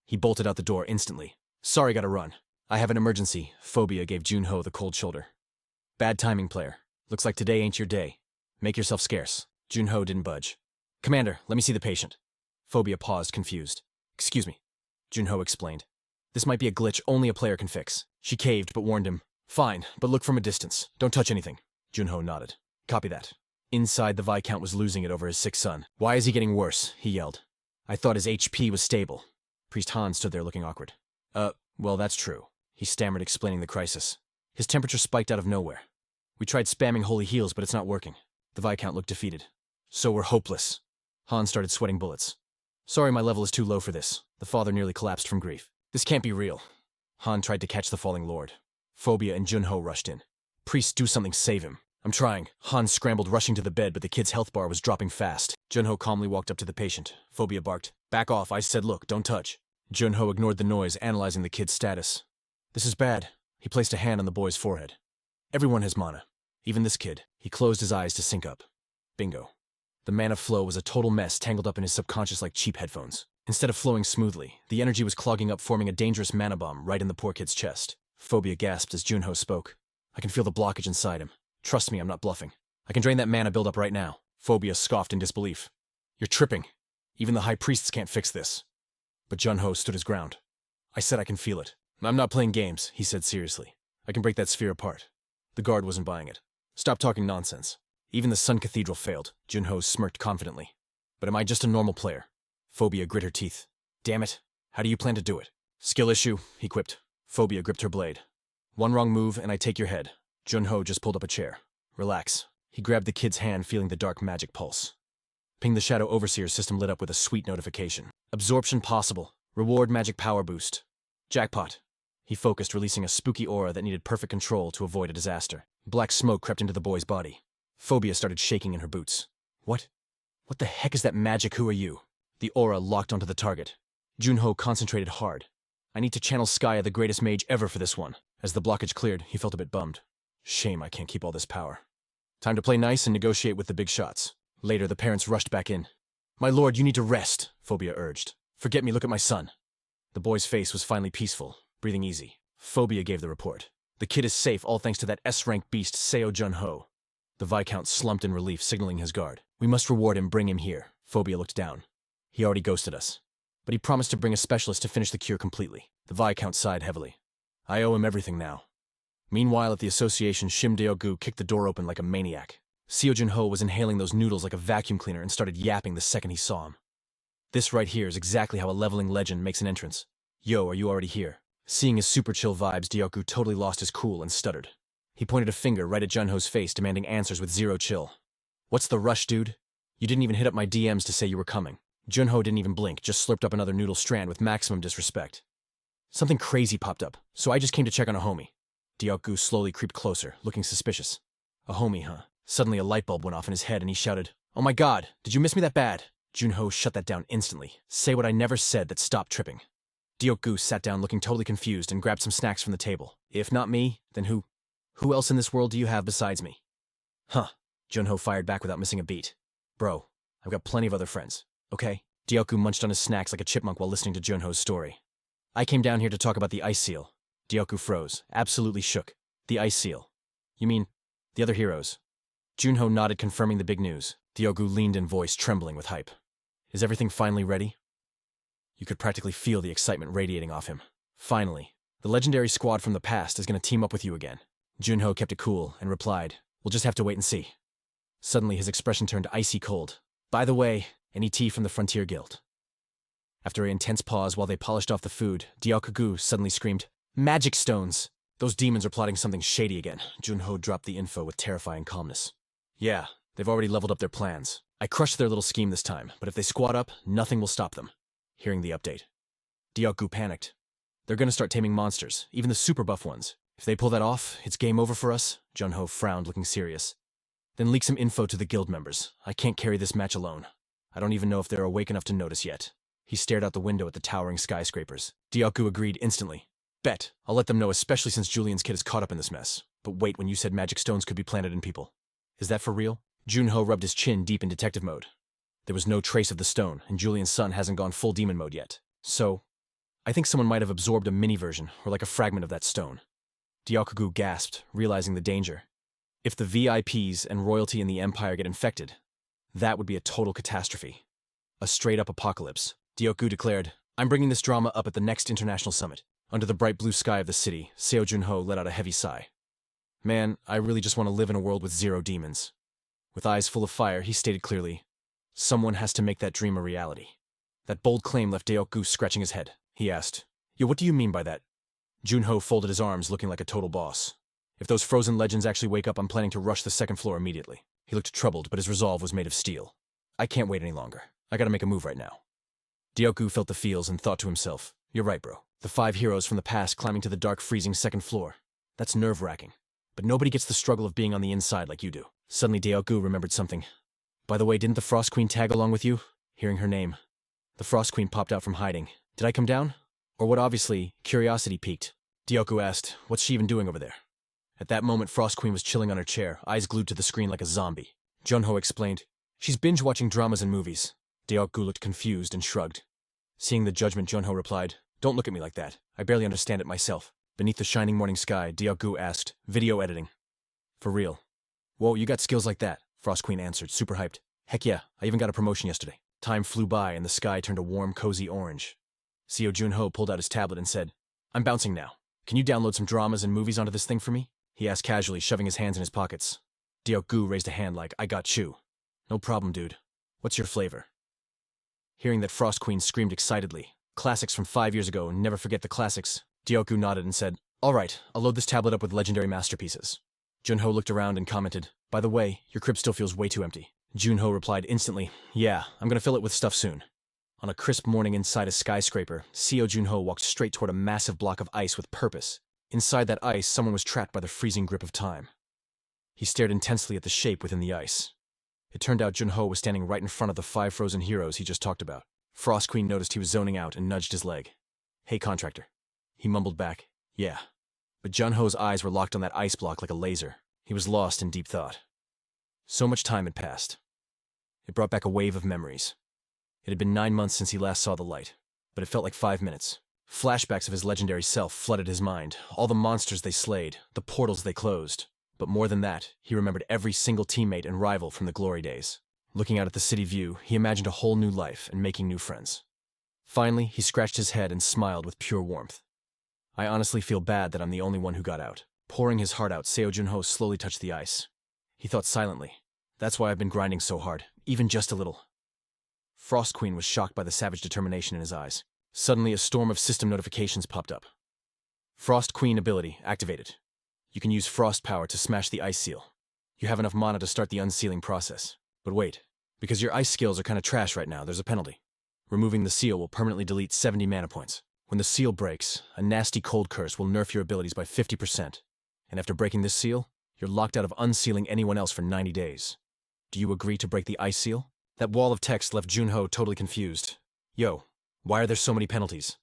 S1: He bolted out the door instantly. Sorry, gotta run. I have an emergency. Phobia gave Jun-ho the cold shoulder. Bad timing, player. Looks like today ain't your day. Make yourself scarce. Jun-ho didn't budge. Commander, let me see the patient. Phobia paused, confused. Excuse me. Jun-ho explained. This might be a glitch only a player can fix. She caved, but warned him. Fine, but look from a distance. Don't touch anything. Jun-ho nodded. Copy that. Inside, the Viscount was losing it over his sick son. Why is he getting worse? He yelled. I thought his HP was stable. Priest Han stood there looking awkward. Well, that's true. He stammered, explaining the crisis. His temperature spiked out of nowhere. We tried spamming holy heals, but it's not working. The Viscount looked defeated. So we're hopeless. Han started sweating bullets. Sorry, my level is too low for this. The father nearly collapsed from grief. This can't be real. Han tried to catch the falling lord. Phobia and Jun-ho rushed in. Priest, do something, save him. I'm trying. Han scrambled, rushing to the bed, but the kid's health bar was dropping fast. Jun-ho calmly walked up to the patient. Phobia barked. Back off, I said look, don't touch. Jun-ho ignored the noise, analyzing the kid's status. This is bad. He placed a hand on the boy's forehead. Everyone has mana. Even this kid. He closed his eyes to sync up. Bingo. The mana flow was a total mess, tangled up in his subconscious like cheap headphones. Instead of flowing smoothly, the energy was clogging up, forming a dangerous mana bomb right in the poor kid's chest. Phobia gasped as Jun-ho spoke. I can feel the blockage inside him. Trust me, I'm not bluffing. I can drain that mana buildup right now. Phobia scoffed in disbelief. You're tripping. Even the high priests can't fix this. But Jun-ho stood his ground. I said I can feel it. I'm not playing games, he said seriously. I can break that sphere apart. The guard wasn't buying it. Stop talking nonsense. Even the Sun Cathedral failed. Jun-ho smirked confidently. But am I just a normal player? Phobia grit her teeth. Damn it. How do you plan to do it? Skill issue, he quipped. Phobia gripped her blade. One wrong move and I take your head. Jun-ho just pulled up a chair. Relax. He grabbed the kid's hand, feeling the dark magic pulse. Ping the Shadow Overseer's system lit up with a sweet notification. Absorption possible. Reward magic power boost. Jackpot. He focused, releasing a spooky aura that needed perfect control to avoid a disaster. Black smoke crept into the boy's body. Phobia started shaking in her boots. What? What the heck is that magic? Who are you? The aura locked onto the target. Jun-ho concentrated hard. I need to channel Skya, the greatest mage ever, for this one. As the blockage cleared, he felt a bit bummed. Shame I can't keep all this power. Time to play nice and negotiate with the big shots. Later, the parents rushed back in. My lord, you need to rest, Phobia urged. Forget me, look at my son. The boy's face was finally peaceful, breathing easy. Phobia gave the report. The kid is safe, all thanks to that S-rank beast, Seo Jun-ho. The Viscount slumped in relief, signaling his guard. We must reward him, bring him here. Phobia looked down. He already ghosted us. But he promised to bring a specialist to finish the cure completely. The Viscount sighed heavily. I owe him everything now. Meanwhile, at the association, Shim Deogu kicked the door open like a maniac. Seo Jun-ho was inhaling those noodles like a vacuum cleaner and started yapping the second he saw him. This right here is exactly how a leveling legend makes an entrance. Yo, are you already here? Seeing his super chill vibes, Deogu totally lost his cool and stuttered. He pointed a finger right at Jun-ho's face, demanding answers with zero chill. What's the rush, dude? You didn't even hit up my DMs to say you were coming. Junho didn't even blink, just slurped up another noodle strand with maximum disrespect. Something crazy popped up, so I just came to check on a homie. Diaoku slowly creeped closer, looking suspicious. A homie, huh? Suddenly a light bulb went off in his head and he shouted, "Oh my god, did you miss me that bad?" Junho shut that down instantly. Say what I never said that stopped tripping. Diaoku sat down looking totally confused and grabbed some snacks from the table. If not me, then who? Who else in this world do you have besides me? Huh. Junho fired back without missing a beat. Bro, I've got plenty of other friends, okay? Diaoku munched on his snacks like a chipmunk while listening to Junho's story. I came down here to talk about the ice seal. Diaoku froze, absolutely shook. The ice seal. You mean, the other heroes? Junho nodded, confirming the big news. Diaoku leaned in, voice trembling with hype. Is everything finally ready? You could practically feel the excitement radiating off him. Finally, the legendary squad from the past is going to team up with you again. Junho kept it cool and replied, "We'll just have to wait and see." Suddenly, his expression turned icy cold. By the way, any tea from the Frontier Guild? After an intense pause while they polished off the food, Diaoku suddenly screamed, "Magic stones! Those demons are plotting something shady again." Junho dropped the info with terrifying calmness. Yeah, they've already leveled up their plans. I crushed their little scheme this time, but if they squat up, nothing will stop them. Hearing the update, Diaoku panicked. They're gonna start taming monsters, even the super buff ones. If they pull that off, it's game over for us. Junho frowned, looking serious. Then leak some info to the guild members. I can't carry this match alone. I don't even know if they're awake enough to notice yet. He stared out the window at the towering skyscrapers. Diaoku agreed instantly. Bet. I'll let them know, especially since Julian's kid is caught up in this mess. But wait, when you said magic stones could be planted in people. Is that for real? Junho rubbed his chin deep in detective mode. There was no trace of the stone, and Julian's son hasn't gone full demon mode yet. So, I think someone might have absorbed a mini version, or like a fragment of that stone. Diaoku gasped, realizing the danger. If the VIPs and royalty in the Empire get infected, that would be a total catastrophe. A straight-up apocalypse. Diaoku declared, "I'm bringing this drama up at the next international summit." Under the bright blue sky of the city, Seo Junho let out a heavy sigh. Man, I really just want to live in a world with zero demons. With eyes full of fire, he stated clearly, "Someone has to make that dream a reality." That bold claim left Diaoku scratching his head. He asked, "Yo, what do you mean by that?" Junho folded his arms, looking like a total boss. "If those frozen legends actually wake up, I'm planning to rush the second floor immediately." He looked troubled, but his resolve was made of steel. "I can't wait any longer. I gotta make a move right now." Diaoku felt the feels and thought to himself, "You're right, bro. The 5 heroes from the past climbing to the dark, freezing second floor. That's nerve-wracking. But nobody gets the struggle of being on the inside like you do." Suddenly Diaoku remembered something. "By the way, didn't the Frost Queen tag along with you?" Hearing her name, the Frost Queen popped out from hiding. "Did I come down? Or what?" Obviously, curiosity piqued. Diaoku asked, "What's she even doing over there?" At that moment, Frost Queen was chilling on her chair, eyes glued to the screen like a zombie. Junho explained, "She's binge-watching dramas and movies." Diaoku looked confused and shrugged. Seeing the judgment, Junho replied, "Don't look at me like that. I barely understand it myself." Beneath the shining morning sky, Diaoku asked, "Video editing?" "For real?" "Whoa, you got skills like that?" Frost Queen answered, super hyped. "Heck yeah, I even got a promotion yesterday." Time flew by and the sky turned a warm, cozy orange. Seo Junho pulled out his tablet and said, "I'm bouncing now. Can you download some dramas and movies onto this thing for me?" He asked casually, shoving his hands in his pockets. Diaoku raised a hand like, "I got you." "No problem, dude. What's your flavor?" Hearing that, Frost Queen screamed excitedly. "Classics from 5 years ago, never forget the classics." Diaoku nodded and said, "All right, I'll load this tablet up with legendary masterpieces." Junho looked around and commented, "By the way, your crib still feels way too empty." Junho replied instantly, "Yeah, I'm gonna fill it with stuff soon." On a crisp morning inside a skyscraper, Seo Junho walked straight toward a massive block of ice with purpose. Inside that ice, someone was trapped by the freezing grip of time. He stared intensely at the shape within the ice. It turned out Junho was standing right in front of the 5 frozen heroes he just talked about. Frost Queen noticed he was zoning out and nudged his leg. "Hey, contractor." He mumbled back, "Yeah." But Junho's eyes were locked on that ice block like a laser. He was lost in deep thought. So much time had passed. It brought back a wave of memories. It had been 9 months since he last saw the light, but it felt like 5 minutes. Flashbacks of his legendary self flooded his mind, all the monsters they slayed, the portals they closed. But more than that, he remembered every single teammate and rival from the glory days. Looking out at the city view, he imagined a whole new life and making new friends. Finally, he scratched his head and smiled with pure warmth. "I honestly feel bad that I'm the only one who got out." Pouring his heart out, Seo Junho slowly touched the ice. He thought silently, "That's why I've been grinding so hard, even just a little." Frost Queen was shocked by the savage determination in his eyes. Suddenly, a storm of system notifications popped up. Frost Queen ability activated. You can use frost power to smash the ice seal. You have enough mana to start the unsealing process. But wait, Because your ice skills are kinda trash right now, there's a penalty. Removing the seal will permanently delete 70 mana points. When the seal breaks, a nasty cold curse will nerf your abilities by 50%. And after breaking this seal, you're locked out of unsealing anyone else for 90 days. Do you agree to break the ice seal? That wall of text left Junho totally confused. Yo, why are there so many penalties?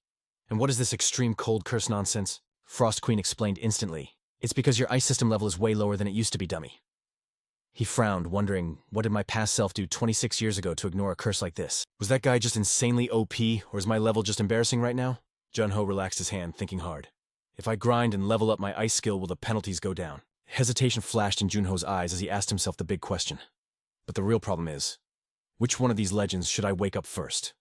S1: And what is this extreme cold curse nonsense? Frost Queen explained instantly. It's because your ice system level is way lower than it used to be, dummy. He frowned, wondering, what did my past self do 26 years ago to ignore a curse like this? Was that guy just insanely OP, or is my level just embarrassing right now? Junho relaxed his hand, thinking hard. If I grind and level up my ice skill, will the penalties go down? Hesitation flashed in Junho's eyes as he asked himself the big question. But the real problem is, which one of these legends should I wake up first?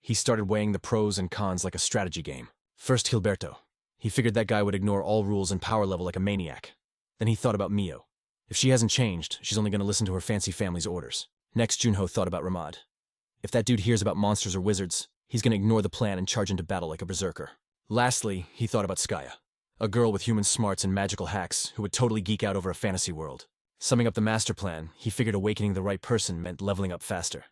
S1: He started weighing the pros and cons like a strategy game. First, Gilberto. He figured that guy would ignore all rules and power level like a maniac. Then he thought about Mio. If she hasn't changed, she's only going to listen to her fancy family's orders. Next, Junho thought about Ramad. If that dude hears about monsters or wizards, he's going to ignore the plan and charge into battle like a berserker. Lastly, he thought about Skaya, a girl with human smarts and magical hacks who would totally geek out over a fantasy world. Summing up the master plan, he figured awakening the right person meant leveling up faster.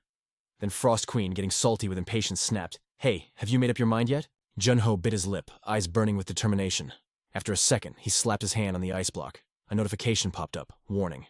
S1: Then Frost Queen, getting salty with impatience, snapped, "Hey, have you made up your mind yet?" Junho bit his lip, eyes burning with determination. After a second, he slapped his hand on the ice block. A notification popped up, warning.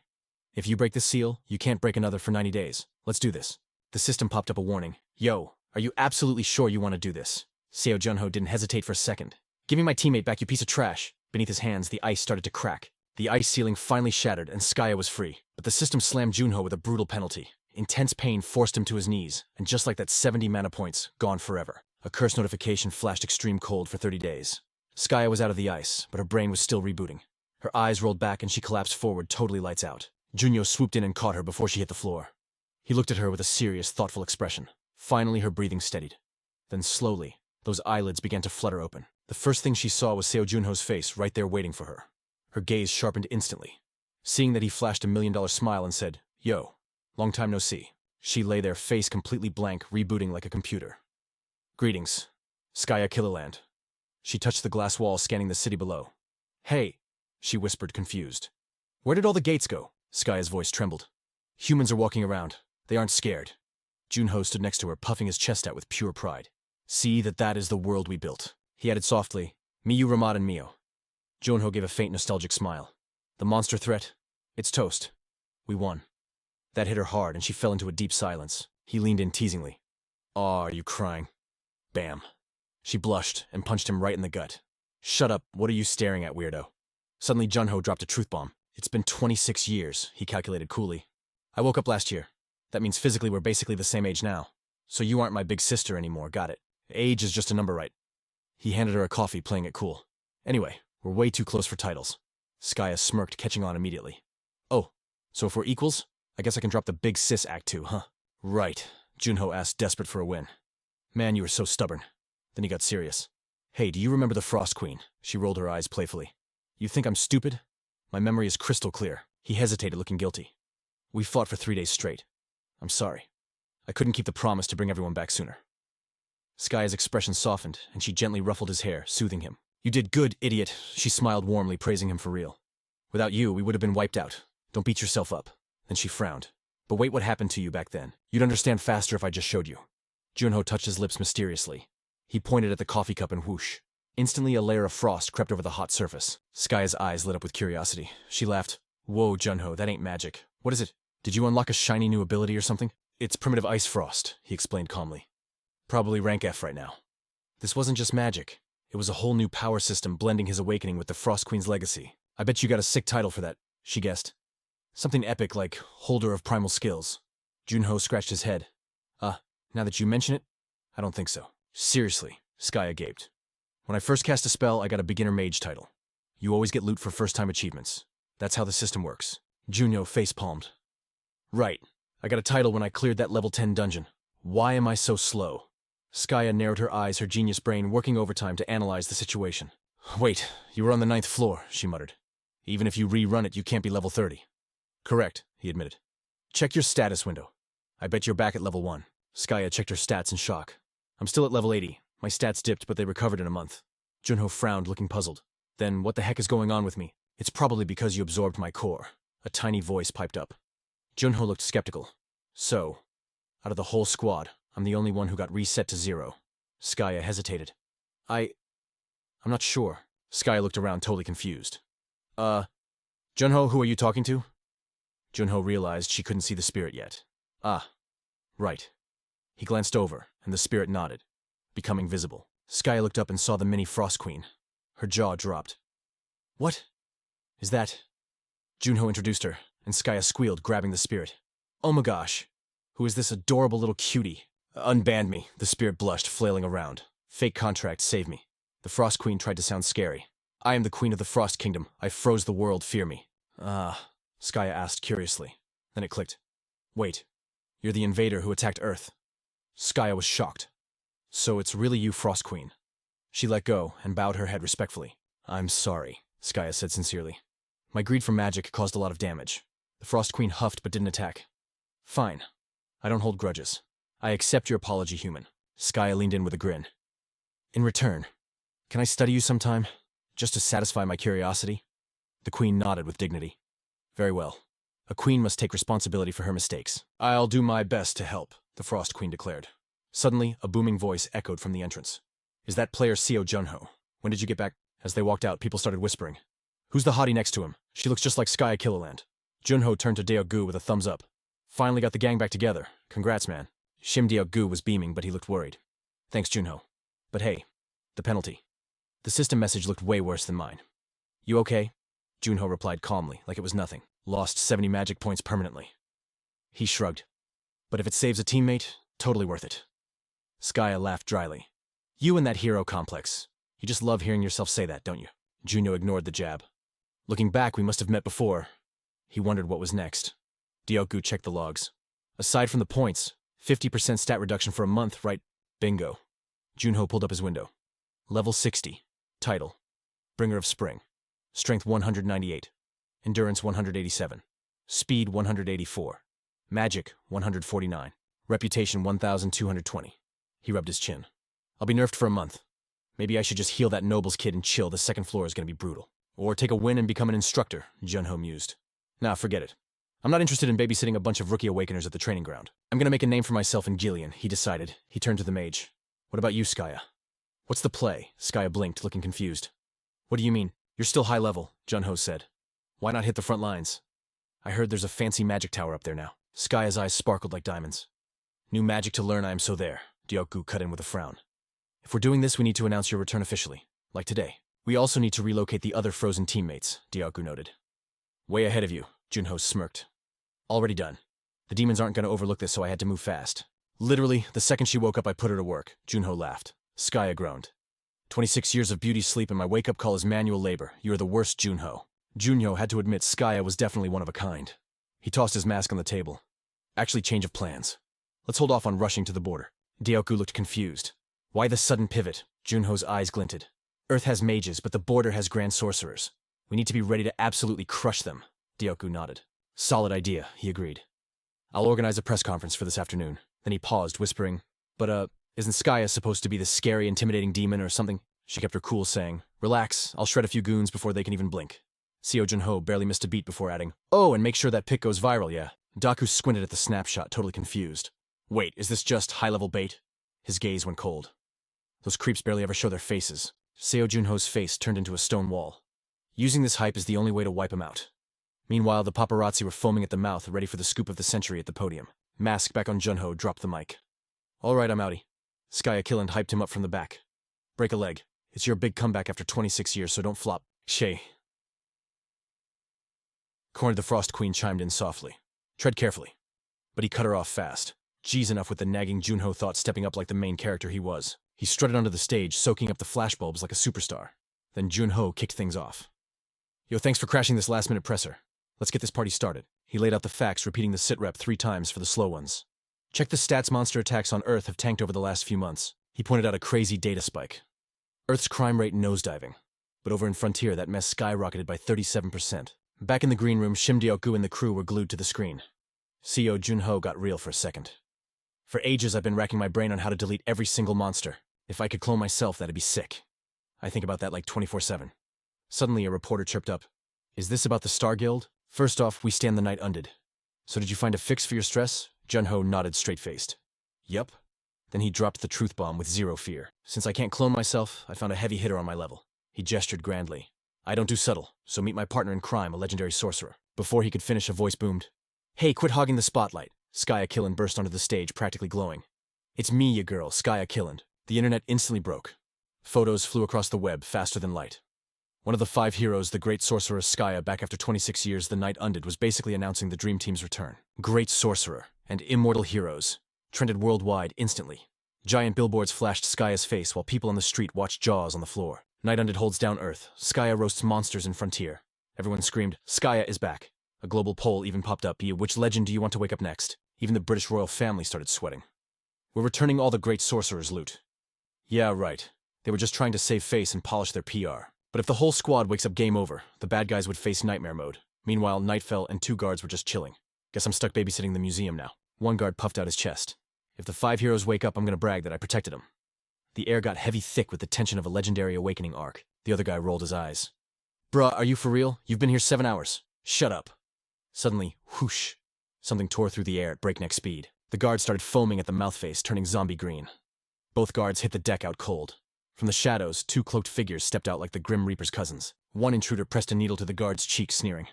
S1: If you break the seal, you can't break another for 90 days. Let's do this. The system popped up a warning. Yo, are you absolutely sure you want to do this? Seo Junho didn't hesitate for a second. Give me my teammate back, you piece of trash. Beneath his hands, the ice started to crack. The ice ceiling finally shattered and Skaya was free. But the system slammed Junho with a brutal penalty. Intense pain forced him to his knees, and just like that, 70 mana points, gone forever. A curse notification flashed extreme cold for 30 days. Skaya was out of the ice, but her brain was still rebooting. Her eyes rolled back and she collapsed forward, totally lights out. Junho swooped in and caught her before she hit the floor. He looked at her with a serious, thoughtful expression. Finally, her breathing steadied. Then slowly, those eyelids began to flutter open. The first thing she saw was Seo Junho's face right there waiting for her. Her gaze sharpened instantly. Seeing that he flashed $1 million smile and said, "Yo, long time no see." She lay there, face completely blank, rebooting like a computer. "Greetings, Skaya Killerland." She touched the glass wall, scanning the city below. "Hey," she whispered, confused. "Where did all the gates go?" Skaya's voice trembled. "Humans are walking around. They aren't scared." Junho stood next to her, puffing his chest out with pure pride. "See that is the world we built." He added softly, "Miyu, Ramad, and Mio." Junho gave a faint nostalgic smile. "The monster threat? It's toast. We won." That hit her hard, and she fell into a deep silence. He leaned in teasingly. "Aw, are you crying?" Bam. She blushed and punched him right in the gut. "Shut up, what are you staring at, weirdo?" Suddenly Junho dropped a truth bomb. "It's been 26 years, he calculated coolly. "I woke up last year. That means physically we're basically the same age now. So you aren't my big sister anymore, got it. Age is just a number, right?" He handed her a coffee, playing it cool. "Anyway, we're way too close for titles." Skaya smirked, catching on immediately. "Oh, so if we're equals, I guess I can drop the big sis act too, huh?" "Right," Junho asked, desperate for a win. "Man, you were so stubborn." Then he got serious. "Hey, do you remember the Frost Queen?" She rolled her eyes playfully. "You think I'm stupid? My memory is crystal clear." He hesitated, looking guilty. "We fought for 3 days straight. I'm sorry. I couldn't keep the promise to bring everyone back sooner." Skaya's expression softened, and she gently ruffled his hair, soothing him. "You did good, idiot." She smiled warmly, praising him for real. "Without you, we would have been wiped out. Don't beat yourself up." Then she frowned. "But wait, what happened to you back then? You'd understand faster if I just showed you." Junho touched his lips mysteriously. He pointed at the coffee cup and whoosh. Instantly, a layer of frost crept over the hot surface. Skaya's eyes lit up with curiosity. She laughed. "Whoa, Junho, that ain't magic. What is it? Did you unlock a shiny new ability or something?" "It's primitive ice frost," he explained calmly. "Probably rank F right now." This wasn't just magic. It was a whole new power system blending his awakening with the Frost Queen's legacy. "I bet you got a sick title for that," she guessed. "Something epic like Holder of Primal Skills." Junho scratched his head. Now that you mention it, I don't think so." "Seriously," Skaya gaped. "When I first cast a spell, I got a beginner mage title. You always get loot for first-time achievements. That's how the system works." Junho face-palmed. "Right. I got a title when I cleared that level 10 dungeon. Why am I so slow?" Skaya narrowed her eyes, her genius brain working overtime to analyze the situation. "Wait, you were on the 9th floor," she muttered. "Even if you rerun it, you can't be level 30. "Correct," he admitted. "Check your status window. I bet you're back at level 1. Skaya checked her stats in shock. "I'm still at level 80. My stats dipped, but they recovered in a month." Junho frowned, looking puzzled. "Then what the heck is going on with me?" "It's probably because you absorbed my core," a tiny voice piped up. Junho looked skeptical. So, out of the whole squad, I'm the only one who got reset to 0. Skaya hesitated. I'm not sure. Skaya looked around, totally confused. Junho, who are you talking to? Junho realized she couldn't see the spirit yet. Ah, right. He glanced over, and the spirit nodded, becoming visible. Skaya looked up and saw the mini Frost Queen. Her jaw dropped. What? Is that? Junho introduced her, and Skaya squealed, grabbing the spirit. Oh my gosh. Who is this adorable little cutie? Unbanned me, the spirit blushed, flailing around. Fake contract, save me. The Frost Queen tried to sound scary. I am the Queen of the Frost Kingdom. I froze the world, fear me. Skaya asked curiously. Then it clicked. Wait, you're the invader who attacked Earth. Skaya was shocked. So it's really you, Frost Queen. She let go and bowed her head respectfully. I'm sorry, Skaya said sincerely. My greed for magic caused a lot of damage. The Frost Queen huffed but didn't attack. Fine. I don't hold grudges. I accept your apology, human. Skaya leaned in with a grin. In return, can I study you sometime? Just to satisfy my curiosity? The Queen nodded with dignity. Very well. A queen must take responsibility for her mistakes. I'll do my best to help, the Frost Queen declared. Suddenly, a booming voice echoed from the entrance. Is that player Seo Junho? When did you get back? As they walked out, people started whispering. Who's the hottie next to him? She looks just like Skaya Killerland. Junho turned to Deok-gu with a thumbs up. Finally got the gang back together. Congrats, man. Shim Deok-gu was beaming, but he looked worried. Thanks, Junho. But hey, the penalty. The system message looked way worse than mine. You okay? Junho replied calmly, like it was nothing. Lost 70 magic points permanently. He shrugged. But if it saves a teammate, totally worth it. Skaya laughed dryly. You and that hero complex. You just love hearing yourself say that, don't you? Junho ignored the jab. Looking back, we must have met before. He wondered what was next. Deok-gu checked the logs. Aside from the points, 50% stat reduction for a month, right? Bingo. Junho pulled up his window. Level 60. Title. Bringer of Spring. Strength 198. Endurance 187. Speed 184. Magic 149. Reputation 1220. He rubbed his chin. I'll be nerfed for a month. Maybe I should just heal that nobles kid and chill. The second floor is going to be brutal. Or take a win and become an instructor, Junho mused. Nah, forget it. I'm not interested in babysitting a bunch of rookie awakeners at the training ground. I'm going to make a name for myself in Gillian, he decided. He turned to the mage. What about you, Skaya? What's the play? Skaya blinked, looking confused. What do you mean? You're still high level, Junho said. Why not hit the front lines? I heard there's a fancy magic tower up there now. Skaya's eyes sparkled like diamonds. New magic to learn, I am so there, Deok-gu cut in with a frown. If we're doing this, we need to announce your return officially, like today. We also need to relocate the other frozen teammates, Deok-gu noted. Way ahead of you, Junho smirked. Already done. The demons aren't going to overlook this, so I had to move fast. Literally, the second she woke up, I put her to work, Junho laughed. Skaya groaned. 26 years of beauty sleep and my wake-up call is manual labor. You're the worst, Junho. Junho had to admit Skaya was definitely one of a kind. He tossed his mask on the table. Actually, change of plans. Let's hold off on rushing to the border. Deok-gu looked confused. Why the sudden pivot? Junho's eyes glinted. Earth has mages, but the border has grand sorcerers. We need to be ready to absolutely crush them. Deok-gu nodded. Solid idea, he agreed. I'll organize a press conference for this afternoon. Then he paused, whispering, But, isn't Skaya supposed to be this scary, intimidating demon or something? She kept her cool, saying, Relax, I'll shred a few goons before they can even blink. Seo Junho barely missed a beat before adding, Oh, and make sure that pic goes viral, yeah. Daku squinted at the snapshot, totally confused. Wait, is this just high-level bait? His gaze went cold. Those creeps barely ever show their faces. Seo Junho's face turned into a stone wall. Using this hype is the only way to wipe him out. Meanwhile, the paparazzi were foaming at the mouth, ready for the scoop of the century at the podium. Mask back on Junho dropped the mic. All right, I'm outie. Skaya Killand hyped him up from the back. Break a leg. It's your big comeback after 26 years, so don't flop. Shay. Cornered the Frost Queen chimed in softly. Tread carefully. But he cut her off fast. Geez, enough with the nagging, Junho thought, stepping up like the main character he was. He strutted onto the stage, soaking up the flashbulbs like a superstar. Then Junho kicked things off. Yo, thanks for crashing this last-minute presser. Let's get this party started. He laid out the facts, repeating the sit rep 3 times for the slow ones. Check the stats. Monster attacks on Earth have tanked over the last few months. He pointed out a crazy data spike. Earth's crime rate nosediving. But over in Frontier, that mess skyrocketed by 37%. Back in the green room, Shim Deok-gu and the crew were glued to the screen. Seo Junho got real for a second. For ages, I've been racking my brain on how to delete every single monster. If I could clone myself, that'd be sick. I think about that like 24/7. Suddenly, a reporter chirped up. Is this about the Star Guild? First off, we stand the night undid. So did you find a fix for your stress? Jun-Ho nodded straight-faced. Yup. Then he dropped the truth bomb with zero fear. Since I can't clone myself, I found a heavy hitter on my level. He gestured grandly. I don't do subtle, so meet my partner in crime, a legendary sorcerer. Before he could finish, a voice boomed. Hey, quit hogging the spotlight. Skya Killen burst onto the stage, practically glowing. It's me, ya girl, Skya Killen. The internet instantly broke. Photos flew across the web, faster than light. One of the 5 heroes, the great sorcerer Skya, back after 26 years, the night undid, was basically announcing the Dream Team's return. Great sorcerer and immortal heroes trended worldwide instantly. Giant billboards flashed Skya's face while people on the street watched Jaws on the floor. Night Undid holds down Earth. Skya roasts monsters in Frontier. Everyone screamed, Skya is back. A global poll even popped up, which legend do you want to wake up next? Even the British royal family started sweating. We're returning all the great sorcerer's loot. Yeah, right. They were just trying to save face and polish their PR. But if the whole squad wakes up, game over. The bad guys would face nightmare mode. Meanwhile, night fell and 2 guards were just chilling. Guess I'm stuck babysitting the museum now. One guard puffed out his chest. If the 5 heroes wake up, I'm gonna brag that I protected them. The air got heavy thick with the tension of a legendary awakening arc. The other guy rolled his eyes. Bruh, are you for real? You've been here 7 hours. Shut up. Suddenly, whoosh. Something tore through the air at breakneck speed. The guard started foaming at the mouth face, turning zombie green. Both guards hit the deck out cold. From the shadows, 2 cloaked figures stepped out like the Grim Reaper's cousins. One intruder pressed a needle to the guard's cheek, sneering.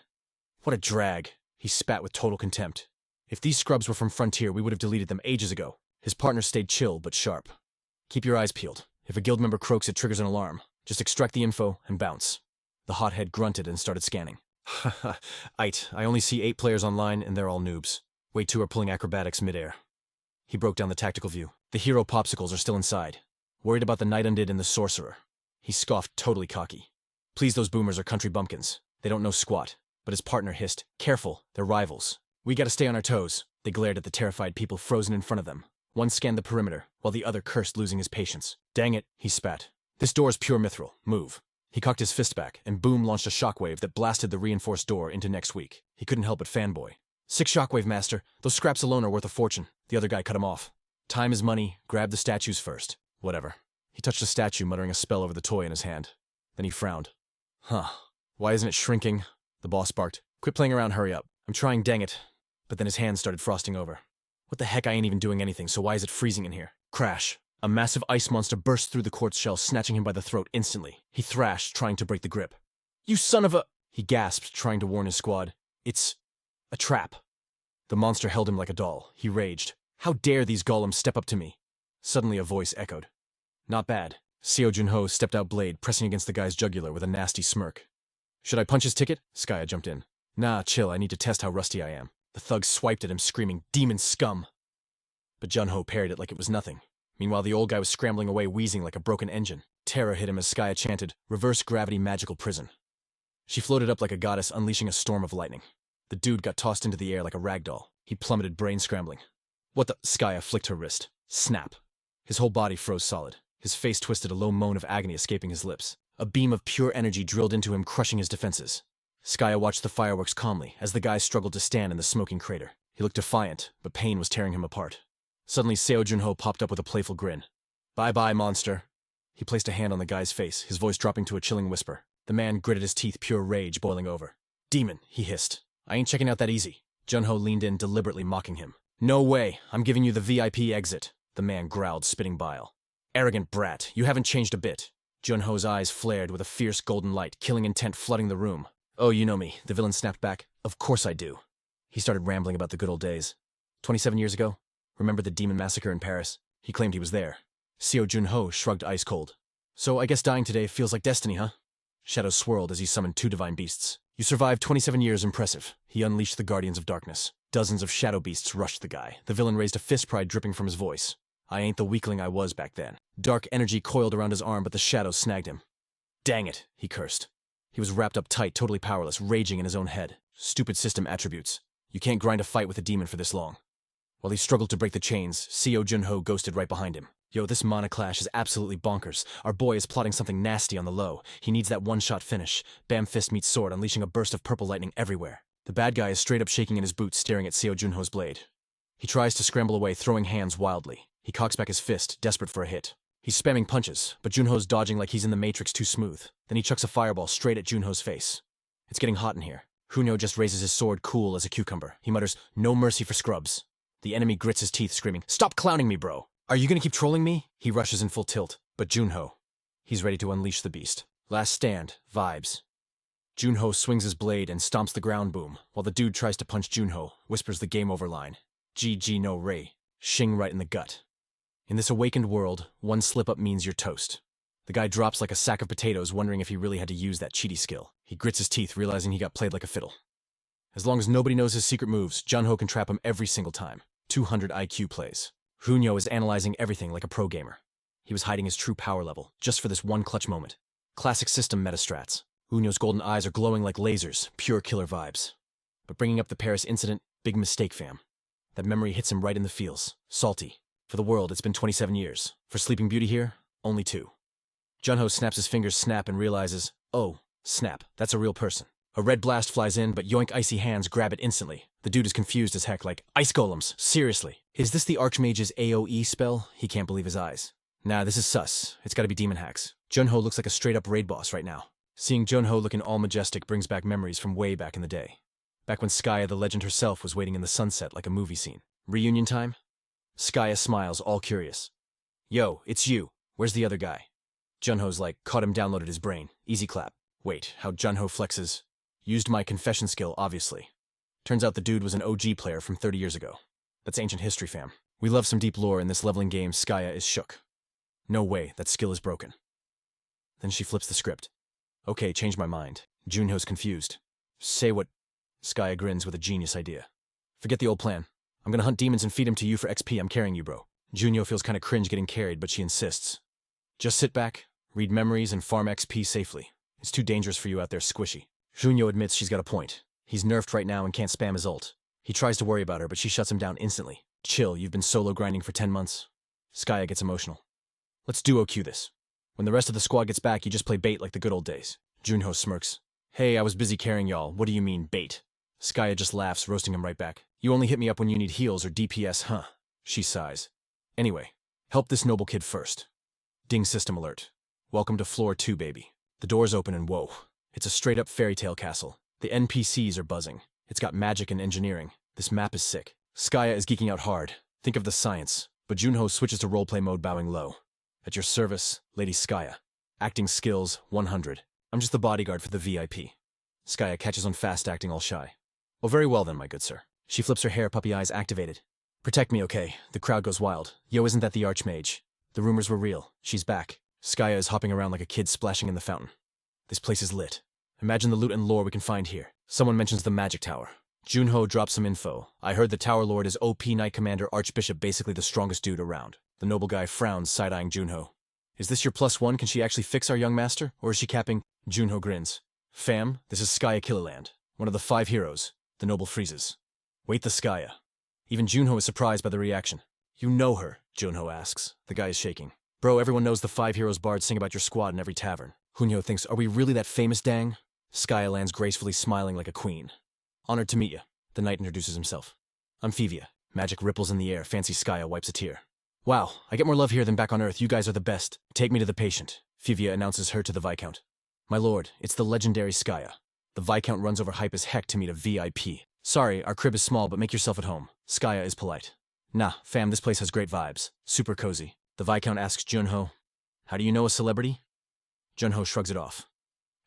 S1: What a drag. He spat with total contempt. If these scrubs were from Frontier, we would have deleted them ages ago. His partner stayed chill but sharp. Keep your eyes peeled. If a guild member croaks, it triggers an alarm. Just extract the info and bounce. The hothead grunted and started scanning. Haha, Ait, I only see 8 players online and they're all noobs. Wait, 2 are pulling acrobatics midair. He broke down the tactical view. The hero popsicles are still inside. Worried about the Night Undid and the sorcerer. He scoffed, totally cocky. Please, those boomers are country bumpkins. They don't know squat. But his partner hissed, careful, they're rivals. We gotta stay on our toes. They glared at the terrified people frozen in front of them. One scanned the perimeter, while the other cursed, losing his patience. Dang it, he spat. This door's pure mithril. Move. He cocked his fist back, and boom launched a shockwave that blasted the reinforced door into next week. He couldn't help but fanboy. Sick shockwave, master. Those scraps alone are worth a fortune. The other guy cut him off. Time is money. Grab the statues first. Whatever. He touched the statue, muttering a spell over the toy in his hand. Then he frowned. Huh. Why isn't it shrinking? The boss barked. Quit playing around, hurry up. I'm trying, dang it. But then his hands started frosting over. What the heck, I ain't even doing anything, so why is it freezing in here? Crash. A massive ice monster burst through the quartz shell, snatching him by the throat instantly. He thrashed, trying to break the grip. You son of a... He gasped, trying to warn his squad. It's... a trap. The monster held him like a doll. He raged. How dare these golems step up to me? Suddenly a voice echoed. Not bad. Seo Jun-Ho stepped out blade, pressing against the guy's jugular with a nasty smirk. Should I punch his ticket? Skya jumped in. Nah, chill, I need to test how rusty I am. The thug swiped at him, screaming, demon scum! But Jun-Ho parried it like it was nothing. Meanwhile, the old guy was scrambling away, wheezing like a broken engine. Terror hit him as Skya chanted, reverse gravity magical prison. She floated up like a goddess, unleashing a storm of lightning. The dude got tossed into the air like a rag doll. He plummeted, brain scrambling. What the? Skya flicked her wrist. Snap. His whole body froze solid. His face twisted, a low moan of agony escaping his lips. A beam of pure energy drilled into him, crushing his defenses. Skya watched the fireworks calmly as the guy struggled to stand in the smoking crater. He looked defiant, but pain was tearing him apart. Suddenly, Seo Jun-Ho popped up with a playful grin. Bye-bye, monster. He placed a hand on the guy's face, his voice dropping to a chilling whisper. The man gritted his teeth, pure rage boiling over. Demon, he hissed. I ain't checking out that easy. Jun-Ho leaned in, deliberately mocking him. No way, I'm giving you the VIP exit. The man growled, spitting bile. Arrogant brat, you haven't changed a bit. Jun-Ho's eyes flared with a fierce golden light, killing intent flooding the room. Oh, you know me, the villain snapped back. Of course I do. He started rambling about the good old days. 27 years ago? Remember the demon massacre in Paris? He claimed he was there. Seo Jun-Ho shrugged ice cold. So I guess dying today feels like destiny, huh? Shadows swirled as he summoned 2 divine beasts. You survived 27 years, impressive. He unleashed the Guardians of Darkness. Dozens of shadow beasts rushed the guy. The villain raised a fist, pride dripping from his voice. I ain't the weakling I was back then. Dark energy coiled around his arm, but the shadows snagged him. Dang it, he cursed. He was wrapped up tight, totally powerless, raging in his own head. Stupid system attributes. You can't grind a fight with a demon for this long. While he struggled to break the chains, Seo Jun-Ho ghosted right behind him. Yo, this mana clash is absolutely bonkers. Our boy is plotting something nasty on the low. He needs that one-shot finish. Bam fist meets sword, unleashing a burst of purple lightning everywhere. The bad guy is straight up shaking in his boots, staring at Seo Jun-Ho's blade. He tries to scramble away, throwing hands wildly. He cocks back his fist, desperate for a hit. He's spamming punches, but Junho's dodging like he's in the Matrix too smooth. Then he chucks a fireball straight at Junho's face. It's getting hot in here. Hunyo just raises his sword cool as a cucumber. He mutters, no mercy for scrubs. The enemy grits his teeth, screaming, "Stop clowning me, bro! Are you gonna keep trolling me?" He rushes in full tilt, but Junho, he's ready to unleash the beast. Last stand, vibes. Junho swings his blade and stomps the ground boom, while the dude tries to punch Junho, whispers the game over line. GG no Ray. Shing right in the gut. In this awakened world, one slip-up means you're toast. The guy drops like a sack of potatoes, wondering if he really had to use that cheaty skill. He grits his teeth, realizing he got played like a fiddle. As long as nobody knows his secret moves, Junho can trap him every single time. 200 IQ plays. Hunyo is analyzing everything like a pro gamer. He was hiding his true power level, just for this one clutch moment. Classic system metastrats. Hunyo's golden eyes are glowing like lasers, pure killer vibes. But bringing up the Paris incident, big mistake, fam. That memory hits him right in the feels. Salty. For the world, it's been 27 years. For Sleeping Beauty here, only 2. Junho snaps his fingers snap and realizes, oh, snap, that's a real person. A red blast flies in, but yoink icy hands grab it instantly. The dude is confused as heck, like, ice golems, seriously. Is this the Archmage's AoE spell? He can't believe his eyes. Nah, this is sus. It's gotta be demon hacks. Junho looks like a straight-up raid boss right now. Seeing Junho looking all majestic brings back memories from way back in the day. Back when Skaya the legend herself was waiting in the sunset like a movie scene. Reunion time? Skaya smiles, all curious. Yo, it's you. Where's the other guy? Junho's like, caught him, downloaded his brain. Easy clap. Wait, how Junho flexes. Used my confession skill, obviously. Turns out the dude was an OG player from 30 years ago. That's ancient history, fam. We love some deep lore in this leveling game. Skaya is shook. No way, that skill is broken. Then she flips the script. Okay, changed my mind. Junho's confused. Say what? Skaya grins with a genius idea. Forget the old plan. I'm gonna hunt demons and feed them to you for XP. I'm carrying you, bro. Junho feels kinda cringe getting carried, but she insists. Just sit back, read memories, and farm XP safely. It's too dangerous for you out there, squishy. Junho admits she's got a point. He's nerfed right now and can't spam his ult. He tries to worry about her, but she shuts him down instantly. Chill, you've been solo grinding for 10 months. Skaya gets emotional. Let's duo queue this. When the rest of the squad gets back, you just play bait like the good old days. Junho smirks. Hey, I was busy carrying y'all. What do you mean, bait? Skaya just laughs, roasting him right back. You only hit me up when you need heals or DPS, huh? She sighs. Anyway, help this noble kid first. Ding system alert. Welcome to floor 2, baby. The doors open and whoa. It's a straight-up fairy tale castle. The NPCs are buzzing. It's got magic and engineering. This map is sick. Skaya is geeking out hard. Think of the science. But Junho switches to roleplay mode, bowing low. At your service, Lady Skaya. Acting skills, 100. I'm just the bodyguard for the VIP. Skaya catches on fast acting all shy. Oh, very well then, my good sir. She flips her hair, puppy eyes activated. Protect me, okay? The crowd goes wild. Yo, isn't that the Archmage? The rumors were real. She's back. Skaya is hopping around like a kid splashing in the fountain. This place is lit. Imagine the loot and lore we can find here. Someone mentions the magic tower. Junho drops some info. I heard the Tower Lord is OP Knight Commander Archbishop, basically the strongest dude around. The noble guy frowns, side-eyeing Junho. Is this your +1? Can she actually fix our young master? Or is she capping? Junho grins. Fam, this is Skaya Killerland. One of the 5 heroes. The noble freezes. Wait, the Skaya. Even Junho is surprised by the reaction. You know her, Junho asks. The guy is shaking. Bro, everyone knows the 5 heroes bards sing about your squad in every tavern. Hunyo thinks, are we really that famous, dang? Skaya lands gracefully, smiling like a queen. Honored to meet you. The knight introduces himself. I'm Fivia. Magic ripples in the air. Fancy Skaya wipes a tear. Wow, I get more love here than back on Earth. You guys are the best. Take me to the patient. Fivia announces her to the Viscount. My lord, it's the legendary Skaya. The Viscount runs over hype as heck to meet a VIP. Sorry, our crib is small, but make yourself at home. Skaya is polite. Nah, fam, this place has great vibes. Super cozy. The Viscount asks Junho, how do you know a celebrity? Junho shrugs it off.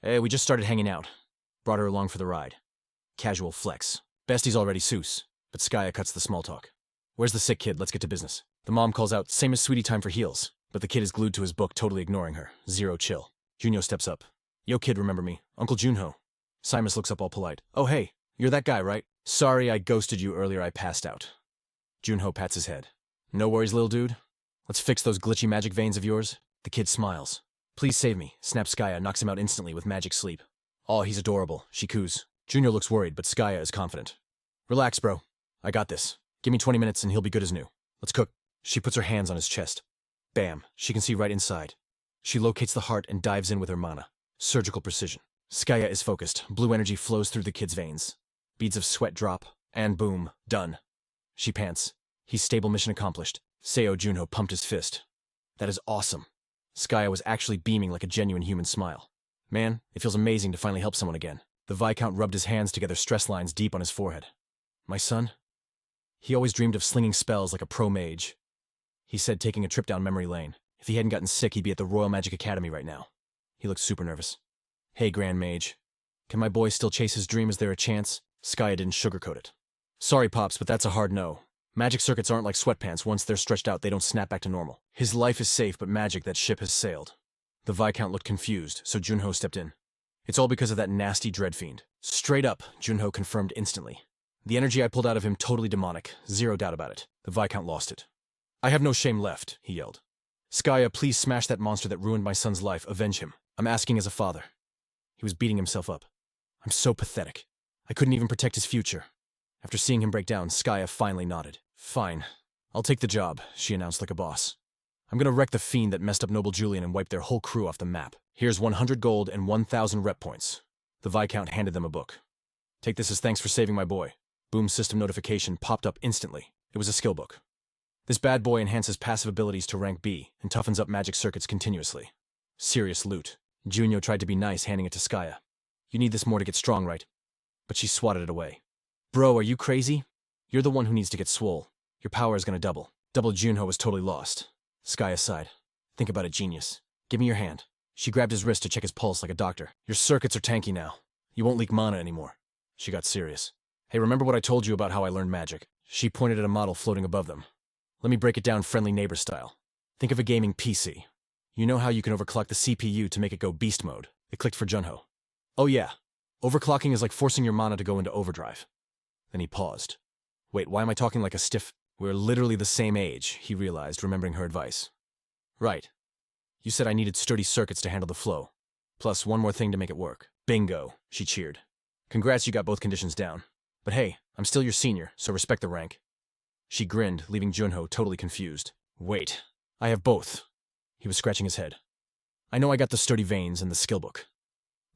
S1: Hey, we just started hanging out. Brought her along for the ride. Casual flex. Bestie's already Seuss, but Skaya cuts the small talk. Where's the sick kid? Let's get to business. The mom calls out, same as sweetie time for heals, but the kid is glued to his book, totally ignoring her. Zero chill. Junho steps up. Yo kid, remember me? Uncle Junho. Simus looks up all polite. Oh hey, you're that guy, right? Sorry I ghosted you earlier, I passed out. Junho pats his head. No worries, little dude. Let's fix those glitchy magic veins of yours. The kid smiles. Please save me, snaps Skaya, knocks him out instantly with magic sleep. Aw, he's adorable, she coos. Junho looks worried, but Skaya is confident. Relax, bro. I got this. Give me 20 minutes and he'll be good as new. Let's cook. She puts her hands on his chest. Bam, she can see right inside. She locates the heart and dives in with her mana. Surgical precision. Skaya is focused. Blue energy flows through the kid's veins. Beads of sweat drop, and boom, done. She pants. He's stable, mission accomplished. Seo Junho pumped his fist. That is awesome. Skaya was actually beaming like a genuine human smile. Man, it feels amazing to finally help someone again. The Viscount rubbed his hands together, stress lines deep on his forehead. My son? He always dreamed of slinging spells like a pro mage. He said taking a trip down memory lane. If he hadn't gotten sick, he'd be at the Royal Magic Academy right now. He looked super nervous. Hey, Grand Mage. Can my boy still chase his dream? Is there a chance? Skaya didn't sugarcoat it. Sorry, Pops, but that's a hard no. Magic circuits aren't like sweatpants. Once they're stretched out, they don't snap back to normal. His life is safe, but magic, that ship has sailed. The Viscount looked confused, so Junho stepped in. It's all because of that nasty dread fiend. Straight up, Junho confirmed instantly. The energy I pulled out of him totally demonic, zero doubt about it. The Viscount lost it. I have no shame left, he yelled. Skaya, please smash that monster that ruined my son's life. Avenge him. I'm asking as a father. He was beating himself up. I'm so pathetic. I couldn't even protect his future. After seeing him break down, Skaya finally nodded. Fine. I'll take the job, she announced like a boss. I'm gonna wreck the fiend that messed up Noble Julian and wipe their whole crew off the map. Here's 100 gold and 1,000 rep points. The Viscount handed them a book. Take this as thanks for saving my boy. Boom system notification popped up instantly. It was a skill book. This bad boy enhances passive abilities to rank B and toughens up magic circuits continuously. Serious loot. Junyo tried to be nice, handing it to Skaya. You need this more to get strong, right? But she swatted it away. Bro, are you crazy? You're the one who needs to get swole. Your power is gonna double. Double Junho was totally lost. Skaya sighed. Think about it, genius. Give me your hand. She grabbed his wrist to check his pulse like a doctor. Your circuits are tanky now. You won't leak mana anymore. She got serious. Hey, remember what I told you about how I learned magic? She pointed at a model floating above them. Let me break it down friendly neighbor style. Think of a gaming PC. You know how you can overclock the CPU to make it go beast mode. It clicked for Junho. Oh yeah. Overclocking is like forcing your mana to go into overdrive. Then he paused. Wait, why am I talking like a stiff? We're literally the same age, he realized, remembering her advice. Right. You said I needed sturdy circuits to handle the flow. Plus one more thing to make it work. Bingo, she cheered. Congrats, you got both conditions down. But hey, I'm still your senior, so respect the rank. She grinned, leaving Junho totally confused. Wait, I have both. He was scratching his head. I know I got the sturdy veins and the skill book.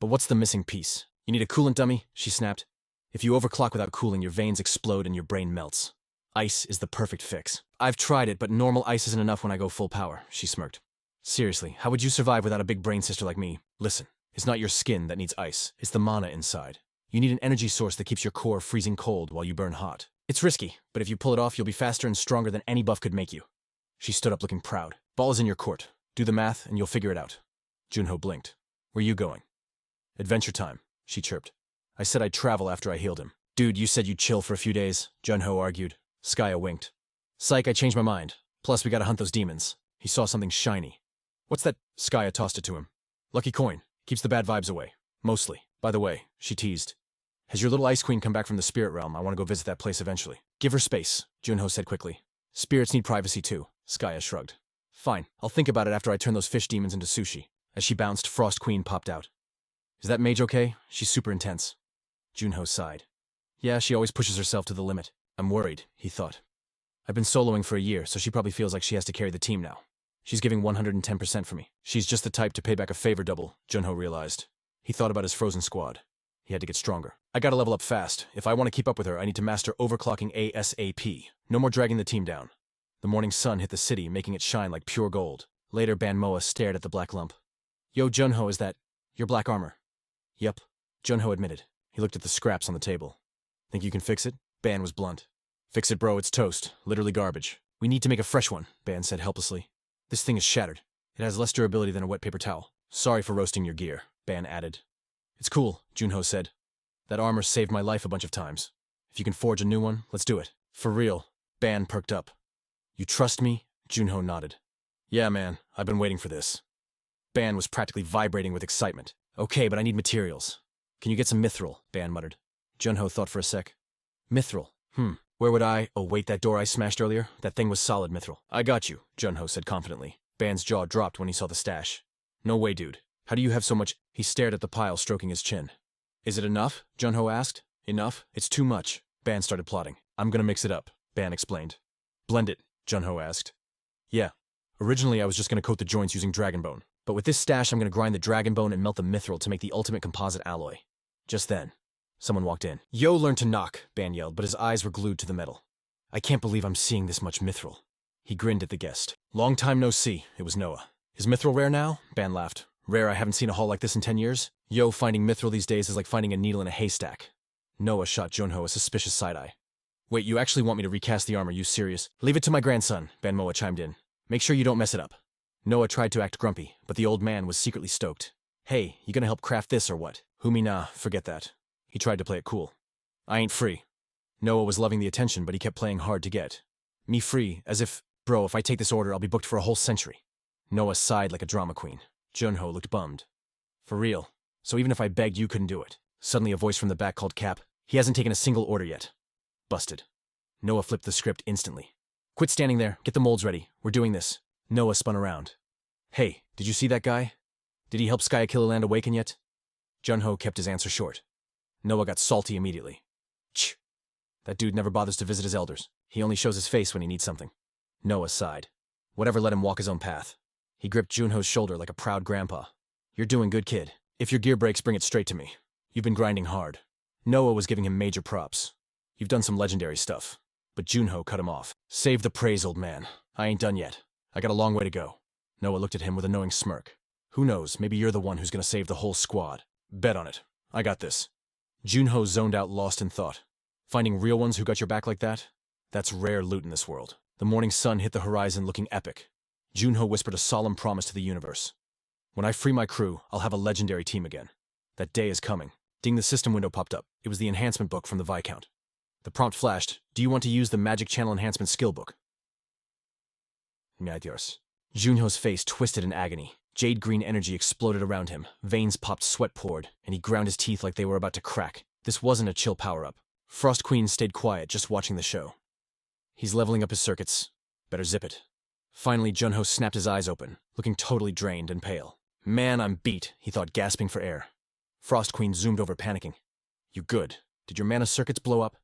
S1: But what's the missing piece? You need a coolant dummy? She snapped. If you overclock without cooling, your veins explode and your brain melts. Ice is the perfect fix. I've tried it, but normal ice isn't enough when I go full power, she smirked. Seriously, how would you survive without a big brain sister like me? Listen, it's not your skin that needs ice, it's the mana inside. You need an energy source that keeps your core freezing cold while you burn hot. It's risky, but if you pull it off, you'll be faster and stronger than any buff could make you. She stood up looking proud. Ball is in your court. Do the math and you'll figure it out. Junho blinked. Where you going? Adventure time, she chirped. I said I'd travel after I healed him. Dude, you said you'd chill for a few days, Junho argued. Skaya winked. Psych, I changed my mind. Plus, we gotta hunt those demons. He saw something shiny. What's that? Skaya tossed it to him. Lucky coin. Keeps the bad vibes away. Mostly. By the way, she teased. Has your little ice queen come back from the spirit realm? I want to go visit that place eventually. Give her space, Junho said quickly. Spirits need privacy too, Skaya shrugged. Fine, I'll think about it after I turn those fish demons into sushi. As she bounced, Frost Queen popped out. Is that mage okay? She's super intense. Junho sighed. Yeah, she always pushes herself to the limit. I'm worried, he thought. I've been soloing for a year, so she probably feels like she has to carry the team now. She's giving 110% for me. She's just the type to pay back a favor double, Junho realized. He thought about his frozen squad. He had to get stronger. I gotta level up fast. If I want to keep up with her, I need to master overclocking ASAP. No more dragging the team down. The morning sun hit the city, making it shine like pure gold. Later, Banmoa stared at the black lump. Yo, Junho, is that your black armor? Yup, Junho admitted. He looked at the scraps on the table. Think you can fix it? Ban was blunt. Fix it, bro, it's toast. Literally garbage. We need to make a fresh one, Ban said helplessly. This thing is shattered. It has less durability than a wet paper towel. Sorry for roasting your gear, Ban added. It's cool, Junho said. That armor saved my life a bunch of times. If you can forge a new one, let's do it. For real, Ban perked up. You trust me? Junho nodded. Yeah, man, I've been waiting for this. Ban was practically vibrating with excitement. Okay, but I need materials. Can you get some mithril? Ban muttered. Junho thought for a sec. Mithril? Where would I? Oh wait, that door I smashed earlier? That thing was solid mithril. I got you, Junho said confidently. Ban's jaw dropped when he saw the stash. No way, dude. How do you have so much? He stared at the pile, stroking his chin. Is it enough? Junho asked. Enough? It's too much. Ban started plotting. I'm gonna mix it up, Ban explained. Blend it, Junho asked. Yeah. Originally I was just gonna coat the joints using dragon bone. But with this stash I'm gonna grind the dragon bone and melt the mithril to make the ultimate composite alloy. Just then, someone walked in. Yo learned to knock, Ban yelled, but his eyes were glued to the metal. I can't believe I'm seeing this much mithril. He grinned at the guest. Long time no see. It was Noah. Is mithril rare now? Ban laughed. Rare, I haven't seen a haul like this in 10 years. Yo, finding mithril these days is like finding a needle in a haystack. Noah shot Junho a suspicious side-eye. Wait, you actually want me to recast the armor, you serious? Leave it to my grandson, MANHWA chimed in. Make sure you don't mess it up. Noah tried to act grumpy, but the old man was secretly stoked. Hey, you gonna help craft this or what? Humi nah, forget that. He tried to play it cool. I ain't free. Noah was loving the attention, but he kept playing hard to get. Me free, as if, bro, if I take this order, I'll be booked for a whole century. Noah sighed like a drama queen. Junho looked bummed. For real. So even if I begged, you couldn't do it. Suddenly a voice from the back called Cap. He hasn't taken a single order yet. Busted. Noah flipped the script instantly. Quit standing there. Get the molds ready. We're doing this. Noah spun around. Hey, did you see that guy? Did he help Skykillerland awaken yet? Junho kept his answer short. Noah got salty immediately. Ch. That dude never bothers to visit his elders. He only shows his face when he needs something. Noah sighed. Whatever let him walk his own path. He gripped Junho's shoulder like a proud grandpa. You're doing good, kid. If your gear breaks, bring it straight to me. You've been grinding hard. Noah was giving him major props. You've done some legendary stuff. But Junho cut him off. Save the praise, old man. I ain't done yet. I got a long way to go. Noah looked at him with a knowing smirk. Who knows, maybe you're the one who's gonna save the whole squad. Bet on it. I got this. Junho zoned out, lost in thought. Finding real ones who got your back like that? That's rare loot in this world. The morning sun hit the horizon looking epic. Junho whispered a solemn promise to the universe. When I free my crew, I'll have a legendary team again. That day is coming. Ding, the system window popped up. It was the enhancement book from the Viscount. The prompt flashed, do you want to use the magic channel enhancement skill book? Adios. Junho's face twisted in agony. Jade green energy exploded around him. Veins popped, sweat poured, and he ground his teeth like they were about to crack. This wasn't a chill power-up. Frost Queen stayed quiet, just watching the show. He's leveling up his circuits. Better zip it. Finally, Junho snapped his eyes open, looking totally drained and pale. Man, I'm beat, he thought, gasping for air. Frost Queen zoomed over, panicking. You good? Did your mana circuits blow up?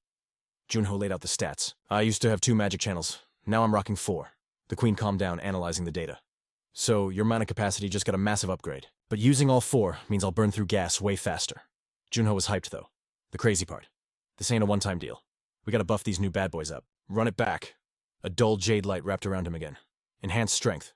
S1: Junho laid out the stats. I used to have 2 magic channels. Now I'm rocking 4. The Queen calmed down, analyzing the data. So, your mana capacity just got a massive upgrade. But using all 4 means I'll burn through gas way faster. Junho was hyped, though. The crazy part. This ain't a one-time deal. We gotta buff these new bad boys up. Run it back. A dull jade light wrapped around him again. Enhanced strength.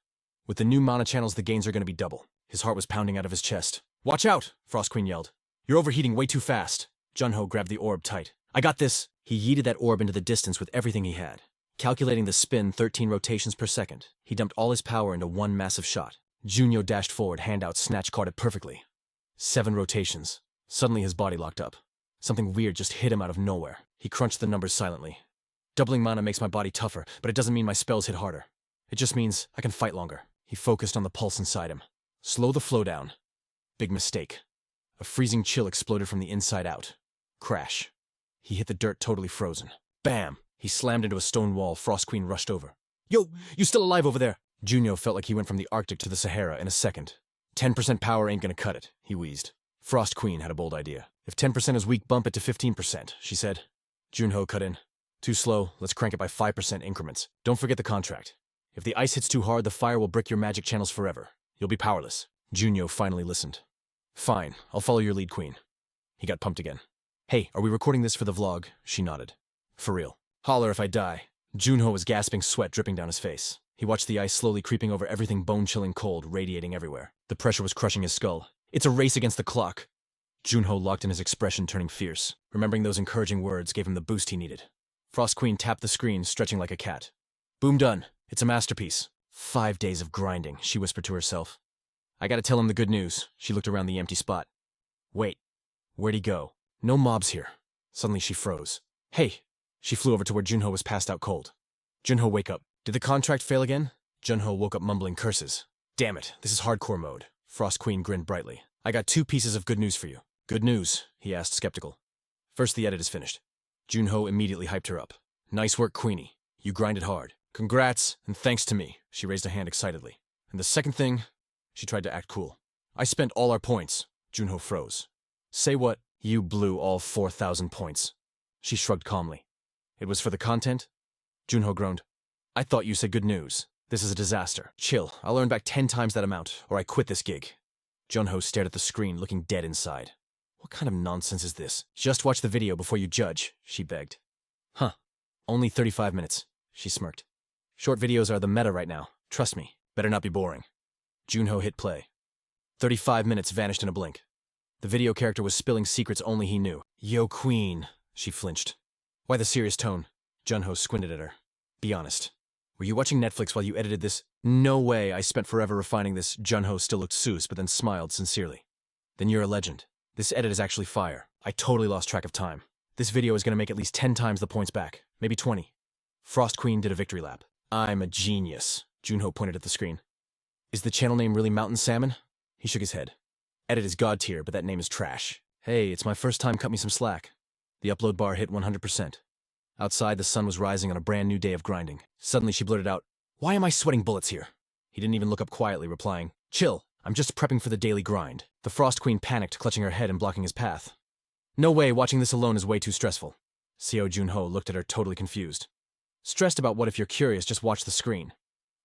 S1: With the new mana channels, the gains are gonna be double. His heart was pounding out of his chest. Watch out! Frost Queen yelled. You're overheating way too fast. Junho grabbed the orb tight. I got this! He yeeted that orb into the distance with everything he had. Calculating the spin 13 rotations per second, he dumped all his power into one massive shot. Junho dashed forward, hand out, snatch caught it perfectly. 7 rotations. Suddenly his body locked up. Something weird just hit him out of nowhere. He crunched the numbers silently. Doubling mana makes my body tougher, but it doesn't mean my spells hit harder. It just means I can fight longer. He focused on the pulse inside him. Slow the flow down. Big mistake. A freezing chill exploded from the inside out. Crash. He hit the dirt totally frozen. Bam! He slammed into a stone wall. Frost Queen rushed over. Yo, you still alive over there? Junho felt like he went from the Arctic to the Sahara in a second. 10% power ain't gonna cut it, he wheezed. Frost Queen had a bold idea. If 10% is weak, bump it to 15%, she said. Junho cut in. Too slow, let's crank it by 5% increments. Don't forget the contract. If the ice hits too hard, the fire will brick your magic channels forever. You'll be powerless. Junho finally listened. Fine, I'll follow your lead, Queen. He got pumped again. Hey, are we recording this for the vlog? She nodded. For real. Holler if I die. Junho was gasping, sweat dripping down his face. He watched the ice slowly creeping over everything, bone-chilling cold, radiating everywhere. The pressure was crushing his skull. It's a race against the clock. Junho locked in, his expression turning fierce. Remembering those encouraging words gave him the boost he needed. Frost Queen tapped the screen, stretching like a cat. Boom done. It's a masterpiece. 5 days of grinding, she whispered to herself. I gotta tell him the good news. She looked around the empty spot. Wait. Where'd he go? No mobs here. Suddenly she froze. Hey! She flew over to where Junho was passed out cold. Junho, wake up. Did the contract fail again? Junho woke up mumbling curses. Damn it, this is hardcore mode. Frost Queen grinned brightly. I got 2 pieces of good news for you. Good news? He asked, skeptical. First, the edit is finished. Junho immediately hyped her up. Nice work, Queenie. You grinded hard. Congrats, and thanks to me. She raised a hand excitedly. And the second thing, she tried to act cool. I spent all our points. Junho froze. Say what? You blew all 4,000 points. She shrugged calmly. It was for the content? Junho groaned. I thought you said good news. This is a disaster. Chill, I'll earn back 10 times that amount, or I quit this gig. Junho stared at the screen, looking dead inside. What kind of nonsense is this? Just watch the video before you judge, she begged. Huh. Only 35 minutes, she smirked. Short videos are the meta right now. Trust me. Better not be boring. Junho hit play. 35 minutes vanished in a blink. The video character was spilling secrets only he knew. Yo, Queen, she flinched. Why the serious tone? Junho squinted at her. Be honest. Were you watching Netflix while you edited this? No way, I spent forever refining this. Junho still looked Seuss, but then smiled sincerely. Then you're a legend. This edit is actually fire. I totally lost track of time. This video is going to make at least 10 times the points back. Maybe 20. Frost Queen did a victory lap. I'm a genius. Junho pointed at the screen. Is the channel name really Mountain Salmon? He shook his head. Edit is god tier, but that name is trash. Hey, it's my first time, cut me some slack. The upload bar hit 100%. Outside, the sun was rising on a brand new day of grinding. Suddenly, she blurted out, "Why am I sweating bullets here?" He didn't even look up quietly, replying, "Chill, I'm just prepping for the daily grind." The Frost Queen panicked, clutching her head and blocking his path. No way, watching this alone is way too stressful. Seo Junho looked at her, totally confused. Stressed about what? If you're curious, just watch the screen.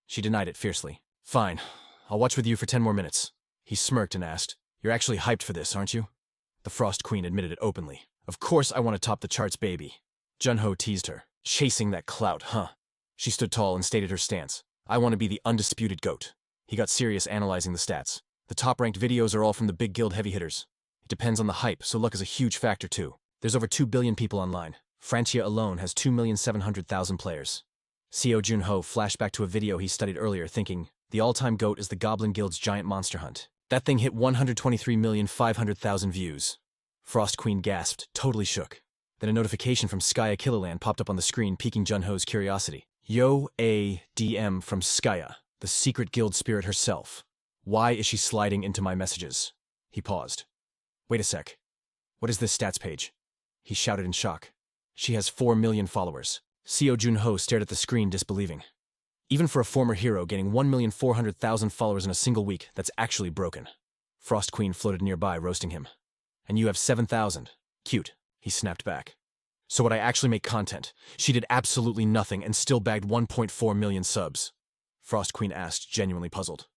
S1: She denied it fiercely. Fine, I'll watch with you for 10 more minutes. He smirked and asked, "You're actually hyped for this, aren't you?" The Frost Queen admitted it openly. "Of course I want to top the charts, baby." Junho teased her. "Chasing that clout, huh?" She stood tall and stated her stance. "I want to be the undisputed GOAT." He got serious analyzing the stats. The top-ranked videos are all from the big guild heavy hitters. It depends on the hype, so luck is a huge factor too. There's over 2 billion people online. Francia alone has 2,700,000 players. Seo Junho flashed back to a video he studied earlier, thinking, the all-time GOAT is the Goblin Guild's giant monster hunt. That thing hit 123,500,000 views. Frost Queen gasped, totally shook. Then a notification from Skya Killerland popped up on the screen, piquing Junho's curiosity. Yo, a DM from Skya, the secret guild spirit herself. Why is she sliding into my messages? He paused. Wait a sec. What is this stats page? He shouted in shock. She has 4 million followers. Seo Junho stared at the screen, disbelieving. Even for a former hero, gaining 1,400,000 followers in a single week, that's actually broken. Frost Queen floated nearby, roasting him. And you have 7,000. Cute. He snapped back. So would I actually make content? She did absolutely nothing and still bagged 1.4 million subs. Frost Queen asked, genuinely puzzled.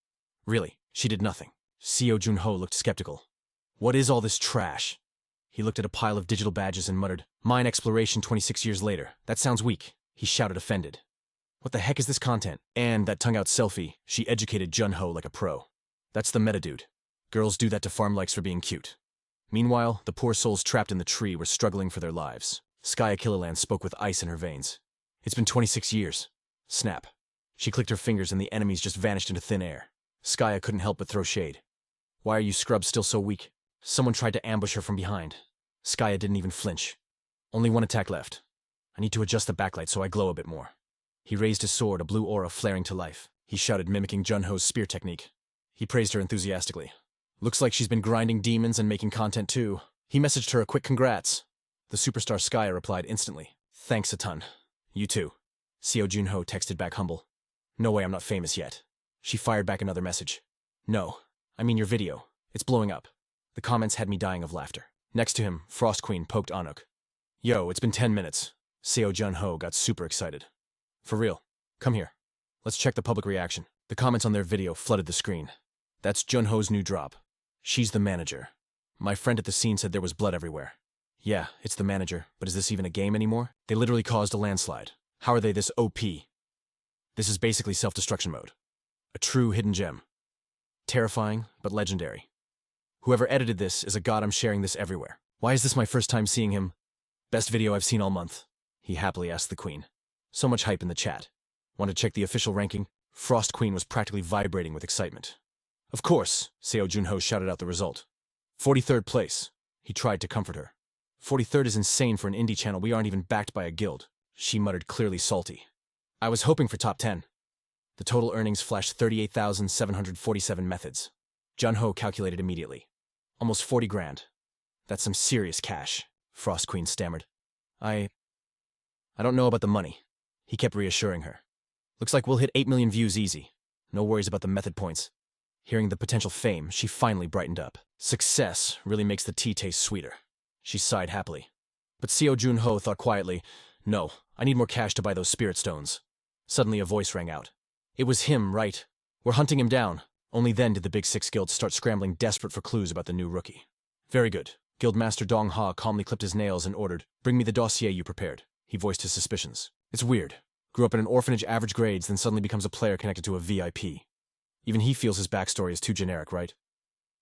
S1: Really, she did nothing. Seo Junho looked skeptical. What is all this trash? He looked at a pile of digital badges and muttered, Mine exploration 26 years later. That sounds weak. He shouted, offended. What the heck is this content? And that tongue-out selfie, she educated Junho like a pro. That's the meta dude. Girls do that to farm likes for being cute. Meanwhile, the poor souls trapped in the tree were struggling for their lives. Skya Killerland spoke with ice in her veins. It's been 26 years. Snap. She clicked her fingers and the enemies just vanished into thin air. Skya couldn't help but throw shade. Why are you scrubs still so weak? Someone tried to ambush her from behind. Skya didn't even flinch. Only one attack left. I need to adjust the backlight so I glow a bit more. He raised his sword, a blue aura flaring to life. He shouted, mimicking Junho's spear technique. He praised her enthusiastically. Looks like she's been grinding demons and making content too. He messaged her a quick congrats. The superstar Skya replied instantly. Thanks a ton. You too. Seo Junho texted back humble. No way I'm not famous yet. She fired back another message. No, I mean your video. It's blowing up. The comments had me dying of laughter. Next to him, Frost Queen poked Anuk. Yo, it's been 10 minutes. Seo Junho got super excited. For real. Come here. Let's check the public reaction. The comments on their video flooded the screen. That's Junho's new drop. She's the manager. My friend at the scene said there was blood everywhere. Yeah, it's the manager, but is this even a game anymore? They literally caused a landslide. How are they this OP? This is basically self-destruction mode. A true hidden gem. Terrifying, but legendary. Whoever edited this is a god. I'm sharing this everywhere. Why is this my first time seeing him? Best video I've seen all month. He happily asked the queen. So much hype in the chat. Want to check the official ranking? Frost Queen was practically vibrating with excitement. Of course, Seo Junho shouted out the result. 43rd place. He tried to comfort her. 43rd is insane for an indie channel. We aren't even backed by a guild. She muttered, clearly salty. I was hoping for top 10. The total earnings flashed 38,747 methods. Junho calculated immediately. Almost 40 grand. That's some serious cash, Frost Queen stammered. I don't know about the money. He kept reassuring her. Looks like we'll hit 8 million views easy. No worries about the method points. Hearing the potential fame, she finally brightened up. Success really makes the tea taste sweeter. She sighed happily. But Seo Junho thought quietly, no, I need more cash to buy those spirit stones. Suddenly a voice rang out. It was him, right? We're hunting him down. Only then did the Big Six guilds start scrambling, desperate for clues about the new rookie. Very good. Guildmaster Dong Ha calmly clipped his nails and ordered, bring me the dossier you prepared. He voiced his suspicions. It's weird. Grew up in an orphanage, average grades, then suddenly becomes a player connected to a VIP. Even he feels his backstory is too generic, right?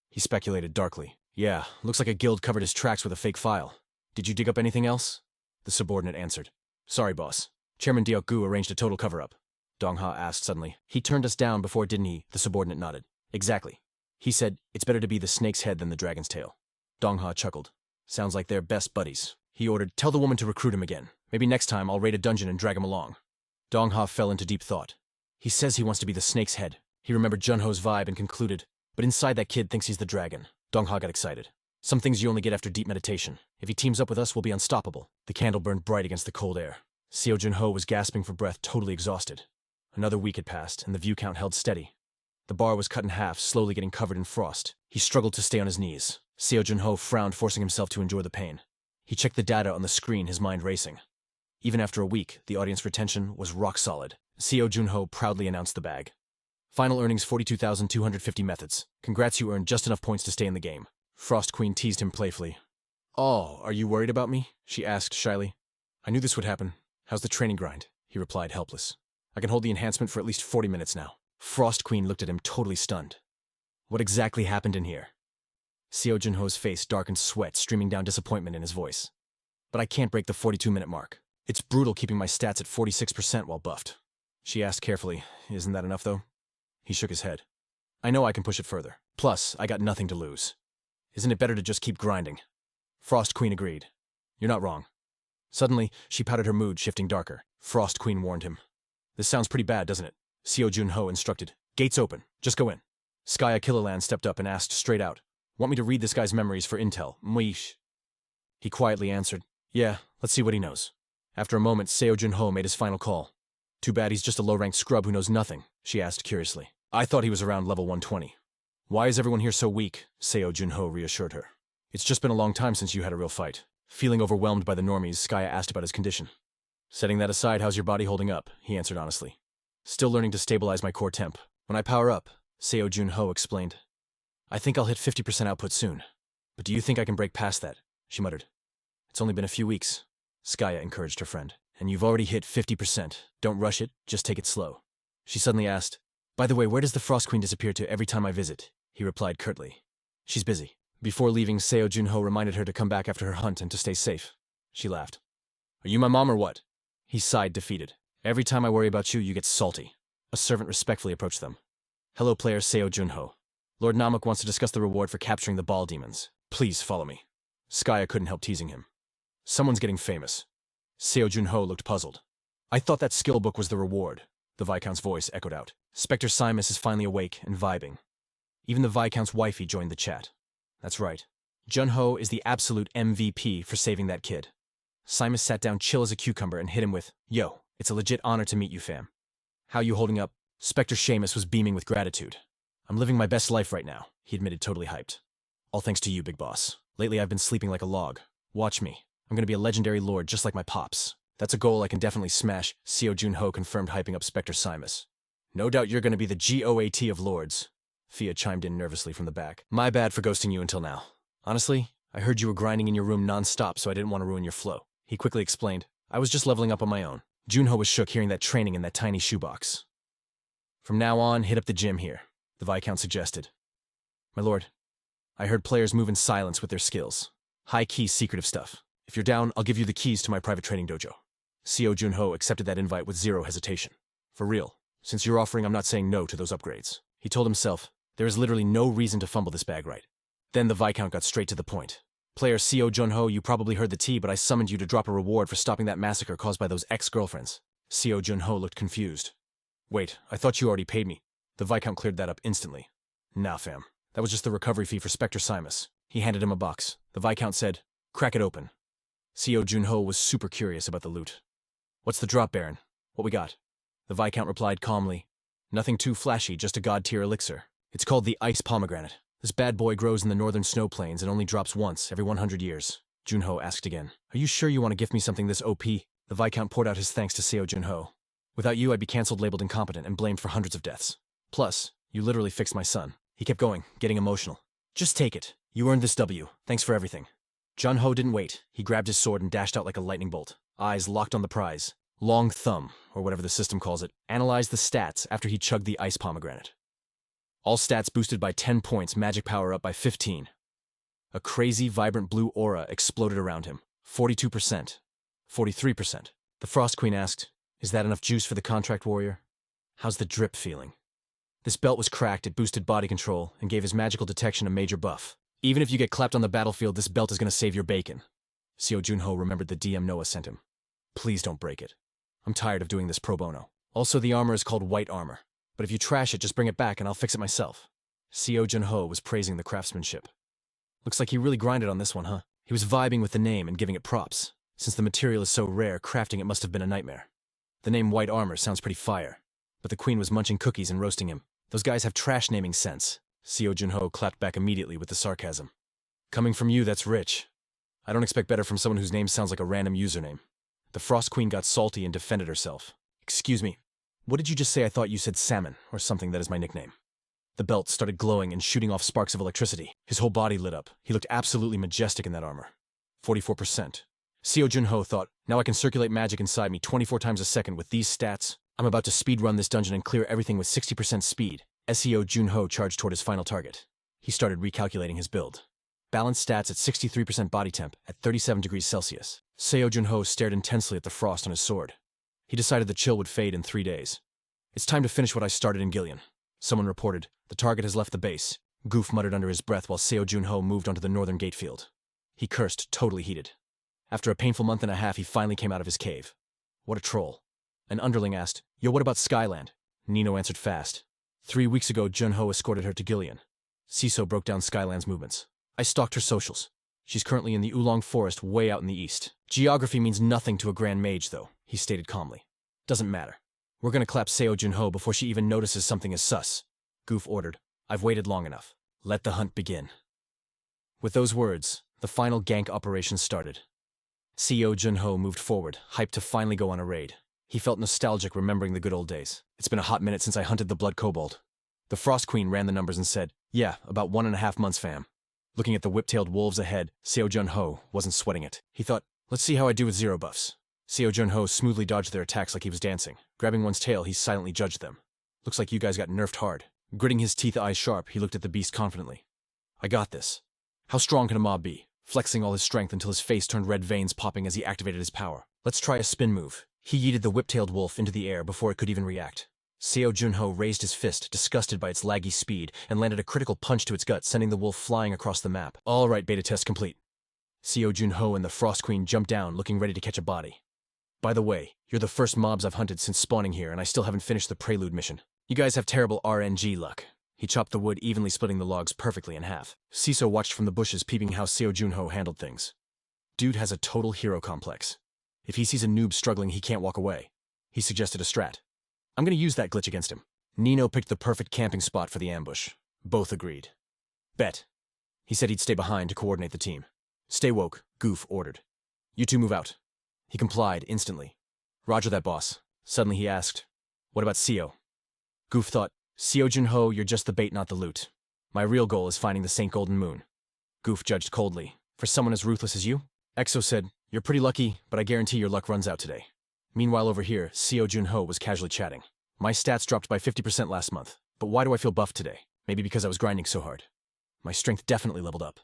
S1: He speculated darkly. Yeah, looks like a guild covered his tracks with a fake file. Did you dig up anything else? The subordinate answered. Sorry, boss. Chairman Diok-gu arranged a total cover-up. Dong-ha asked suddenly. He turned us down before, didn't he? The subordinate nodded. Exactly. He said, it's better to be the snake's head than the dragon's tail. Dong-ha chuckled. Sounds like they're best buddies. He ordered, tell the woman to recruit him again. Maybe next time I'll raid a dungeon and drag him along. Dong-ha fell into deep thought. He says he wants to be the snake's head. He remembered Junho's vibe and concluded, but inside that kid thinks he's the dragon. Dong-ha got excited. Some things you only get after deep meditation. If he teams up with us, we'll be unstoppable. The candle burned bright against the cold air. Seo Junho was gasping for breath, totally exhausted. Another week had passed, and the view count held steady. The bar was cut in half, slowly getting covered in frost. He struggled to stay on his knees. Seo Junho frowned, forcing himself to endure the pain. He checked the data on the screen, his mind racing. Even after a week, the audience retention was rock solid. Seo Junho proudly announced the bag. Final earnings 42,250 methods. Congrats, you earned just enough points to stay in the game. Frost Queen teased him playfully. Oh, are you worried about me? She asked shyly. I knew this would happen. How's the training grind? He replied, helpless. I can hold the enhancement for at least 40 minutes now. Frost Queen looked at him, totally stunned. What exactly happened in here? Seo Junho's face darkened, sweat streaming down, disappointment in his voice. But I can't break the 42-minute mark. It's brutal keeping my stats at 46% while buffed. She asked carefully, isn't that enough though? He shook his head. I know I can push it further. Plus, I got nothing to lose. Isn't it better to just keep grinding? Frost Queen agreed. You're not wrong. Suddenly, she pouted, her mood shifting darker. Frost Queen warned him. This sounds pretty bad, doesn't it? Seo Junho instructed. Gates open. Just go in. Skya Killerland stepped up and asked straight out. Want me to read this guy's memories for intel? Mwish. He quietly answered. Yeah, let's see what he knows. After a moment, Seo Junho made his final call. Too bad he's just a low-ranked scrub who knows nothing, she asked curiously. I thought he was around level 120. Why is everyone here so weak? Seo Junho reassured her. It's just been a long time since you had a real fight. Feeling overwhelmed by the normies, Skya asked about his condition. Setting that aside, how's your body holding up? He answered honestly. Still learning to stabilize my core temp. When I power up, Seo Junho explained. I think I'll hit 50% output soon. But do you think I can break past that? She muttered. It's only been a few weeks. Skya encouraged her friend. And you've already hit 50%. Don't rush it, just take it slow. She suddenly asked, by the way, where does the Frost Queen disappear to every time I visit? He replied curtly. She's busy. Before leaving, Seo Junho reminded her to come back after her hunt and to stay safe. She laughed. Are you my mom or what? He sighed, defeated. Every time I worry about you, you get salty. A servant respectfully approached them. Hello, player Seo Junho. Lord Namuk wants to discuss the reward for capturing the ball demons. Please follow me. Skya couldn't help teasing him. Someone's getting famous. Seo Junho looked puzzled. I thought that skill book was the reward. The Viscount's voice echoed out. Spectre Simus is finally awake and vibing. Even the Viscount's wifey joined the chat. That's right. Junho is the absolute MVP for saving that kid. Simus sat down chill as a cucumber and hit him with, Yo, it's a legit honor to meet you, fam. How you holding up? Spectre Seamus was beaming with gratitude. I'm living my best life right now, he admitted, totally hyped. All thanks to you, big boss. Lately I've been sleeping like a log. Watch me. I'm gonna be a legendary lord just like my pops. That's a goal I can definitely smash, Seo Junho confirmed, hyping up Spectre Simus. No doubt you're gonna be the GOAT of lords. Fia chimed in nervously from the back. My bad for ghosting you until now. Honestly, I heard you were grinding in your room non-stop, so I didn't want to ruin your flow. He quickly explained. I was just leveling up on my own. Junho was shook hearing that training in that tiny shoebox. From now on, hit up the gym here, the Viscount suggested. My lord, I heard players move in silence with their skills. High-key secretive stuff. If you're down, I'll give you the keys to my private training dojo. Seo Junho accepted that invite with zero hesitation. For real, since you're offering, I'm not saying no to those upgrades. He told himself, there is literally no reason to fumble this bag right. Then the Viscount got straight to the point. Player Seo Junho, you probably heard the tea, but I summoned you to drop a reward for stopping that massacre caused by those ex-girlfriends. Seo Junho looked confused. Wait, I thought you already paid me. The Viscount cleared that up instantly. Nah, fam. That was just the recovery fee for Spectre Simus. He handed him a box. The Viscount said, crack it open. Seo Junho was super curious about the loot. What's the drop, Baron? What we got? The Viscount replied calmly. Nothing too flashy, just a god-tier elixir. It's called the Ice Pomegranate. This bad boy grows in the northern snow plains and only drops once every 100 years. Junho asked again. Are you sure you want to gift me something this OP? The Viscount poured out his thanks to Seo Junho. Without you, I'd be cancelled, labeled incompetent, and blamed for hundreds of deaths. Plus, you literally fixed my son. He kept going, getting emotional. Just take it. You earned this W. Thanks for everything. Junho didn't wait. He grabbed his sword and dashed out like a lightning bolt. Eyes locked on the prize. Long Thumb, or whatever the system calls it, analyzed the stats after he chugged the Ice Pomegranate. All stats boosted by 10 points, magic power up by 15. A crazy, vibrant blue aura exploded around him. 42%. 43%. The Frost Queen asked, Is that enough juice for the contract warrior? How's the drip feeling? This belt was cracked, it boosted body control, and gave his magical detection a major buff. Even if you get clapped on the battlefield, this belt is going to save your bacon. Seo Junho remembered the DM Noah sent him. Please don't break it. I'm tired of doing this pro bono. Also, the armor is called white armor. But if you trash it, just bring it back and I'll fix it myself. Seo Junho was praising the craftsmanship. Looks like he really grinded on this one, huh? He was vibing with the name and giving it props. Since the material is so rare, crafting it must have been a nightmare. The name White Armor sounds pretty fire. But the queen was munching cookies and roasting him. Those guys have trash naming sense. Seo Junho clapped back immediately with the sarcasm. Coming from you, that's rich. I don't expect better from someone whose name sounds like a random username. The Frost Queen got salty and defended herself. Excuse me, what did you just say? I thought you said salmon, or something that is my nickname. The belt started glowing and shooting off sparks of electricity. His whole body lit up. He looked absolutely majestic in that armor. 44%. Seo Junho thought, now I can circulate magic inside me 24 times a second with these stats. I'm about to speedrun this dungeon and clear everything with 60% speed. As Seo Junho charged toward his final target. He started recalculating his build. Balanced stats at 63% body temp at 37 degrees Celsius. Seo Junho stared intensely at the frost on his sword. He decided the chill would fade in 3 days. It's time to finish what I started in Gillian. Someone reported, the target has left the base. Goof muttered under his breath while Seo Junho moved onto the northern gate field. He cursed, totally heated. After a painful month and a half, he finally came out of his cave. What a troll. An underling asked, Yo, what about Skyland? Nino answered fast. 3 weeks ago, Junho escorted her to Gillian. Siso broke down Skyland's movements. I stalked her socials. She's currently in the Oolong Forest way out in the east. Geography means nothing to a grand mage, though, he stated calmly. Doesn't matter. We're gonna clap Seo Junho before she even notices something is sus. Goof ordered. I've waited long enough. Let the hunt begin. With those words, the final gank operation started. Seo Junho moved forward, hyped to finally go on a raid. He felt nostalgic remembering the good old days. It's been a hot minute since I hunted the Blood Kobold. The Frost Queen ran the numbers and said, yeah, about 1.5 months, fam. Looking at the whip-tailed wolves ahead, Seo Junho wasn't sweating it. He thought, let's see how I do with 0 buffs. Seo Junho smoothly dodged their attacks like he was dancing. Grabbing one's tail, he silently judged them. Looks like you guys got nerfed hard. Gritting his teeth eyes sharp, he looked at the beast confidently. I got this. How strong can a mob be? Flexing all his strength until his face turned red veins popping as he activated his power. Let's try a spin move. He yeeted the whip-tailed wolf into the air before it could even react. Seo Junho raised his fist, disgusted by its laggy speed, and landed a critical punch to its gut, sending the wolf flying across the map. All right, beta test complete. Seo Junho and the Frost Queen jumped down, looking ready to catch a body. By the way, you're the first mobs I've hunted since spawning here, and I still haven't finished the prelude mission. You guys have terrible RNG luck. He chopped the wood, evenly splitting the logs perfectly in half. Siso watched from the bushes, peeping how Seo Junho handled things. Dude has a total hero complex. If he sees a noob struggling, he can't walk away. He suggested a strat. I'm gonna use that glitch against him. Nino picked the perfect camping spot for the ambush. Both agreed. Bet. He said he'd stay behind to coordinate the team. Stay woke, Goof ordered. You two move out. He complied instantly. Roger that, boss. Suddenly he asked, what about Seo? Goof thought, Seo Junho, you're just the bait, not the loot. My real goal is finding the St. Golden Moon. Goof judged coldly. For someone as ruthless as you? Exo said, you're pretty lucky, but I guarantee your luck runs out today. Meanwhile over here, Seo Junho was casually chatting. My stats dropped by 50% last month, but why do I feel buffed today? Maybe because I was grinding so hard. My strength definitely leveled up.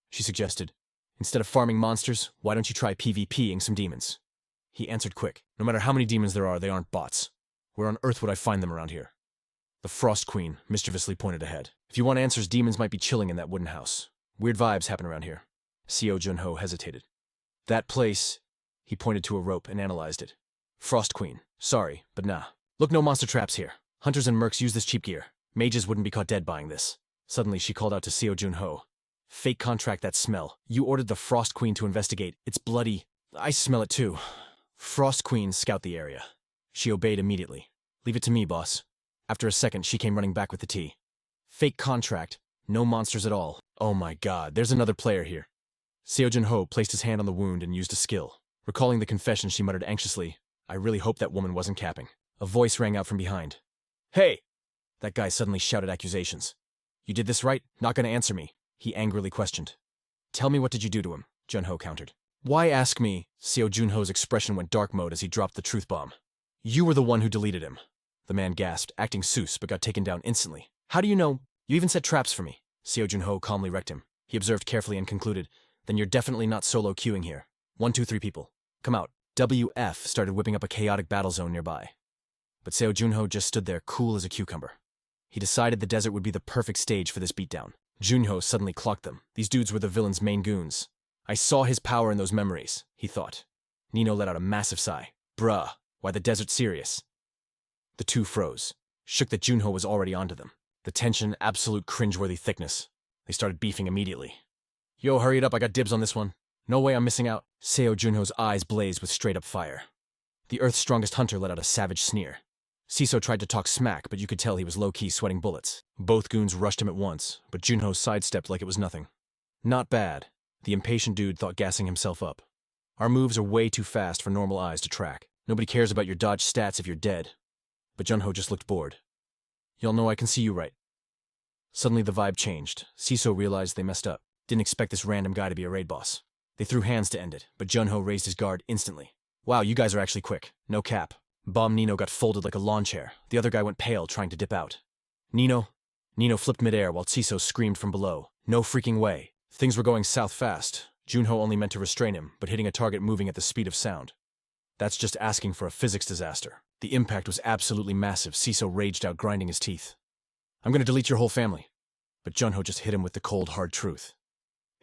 S1: She suggested, instead of farming monsters, why don't you try PvPing some demons? He answered quick, no matter how many demons there are, they aren't bots. Where on earth would I find them around here? The Frost Queen mischievously pointed ahead. If you want answers, demons might be chilling in that wooden house. Weird vibes happen around here. Seo Junho hesitated. That place, he pointed to a rope and analyzed it. Frost Queen, sorry, but nah. Look, no monster traps here. Hunters and mercs use this cheap gear. Mages wouldn't be caught dead buying this. Suddenly she called out to Seo Junho. Fake contract, that smell. You ordered the Frost Queen to investigate. It's bloody. I smell it too. Frost Queen, scout the area. She obeyed immediately. Leave it to me, boss. After a second, she came running back with the tea. Fake contract. No monsters at all. Oh my god, there's another player here. Seo Junho placed his hand on the wound and used a skill. Recalling the confession, she muttered anxiously, I really hope that woman wasn't capping. A voice rang out from behind. Hey! That guy suddenly shouted accusations. You did this right? Not gonna answer me? He angrily questioned. Tell me, what did you do to him? Junho countered. Why ask me? Seo Junho's expression went dark mode as he dropped the truth bomb. You were the one who deleted him. The man gasped, acting Seuss, but got taken down instantly. How do you know? You even set traps for me. Seo Junho calmly wrecked him. He observed carefully and concluded, then you're definitely not solo queuing here. 1, 2, 3 people. Come out. WF started whipping up a chaotic battle zone nearby. But Seo Junho just stood there cool as a cucumber. He decided the desert would be the perfect stage for this beatdown. Junho suddenly clocked them. These dudes were the villain's main goons. I saw his power in those memories, he thought. Nino let out a massive sigh. Bruh, why the desert serious? The two froze, shook that Junho was already onto them. The tension, absolute cringeworthy thickness. They started beefing immediately. Yo, hurry it up, I got dibs on this one. No way I'm missing out. Seo Junho's eyes blazed with straight-up fire. The Earth's strongest hunter let out a savage sneer. Siso tried to talk smack, but you could tell he was low-key sweating bullets. Both goons rushed him at once, but Junho sidestepped like it was nothing. Not bad. The impatient dude thought gassing himself up. Our moves are way too fast for normal eyes to track. Nobody cares about your dodge stats if you're dead. But Junho just looked bored. Y'all know I can see you right. Suddenly the vibe changed. Siso realized they messed up. Didn't expect this random guy to be a raid boss. They threw hands to end it, but Junho raised his guard instantly. Wow, you guys are actually quick. No cap. Bomb Nino got folded like a lawn chair. The other guy went pale, trying to dip out. Nino flipped midair while Siso screamed from below. No freaking way. Things were going south fast. Junho only meant to restrain him, but hitting a target moving at the speed of sound. That's just asking for a physics disaster. The impact was absolutely massive. Siso raged out, grinding his teeth. I'm gonna delete your whole family. But Junho just hit him with the cold, hard truth.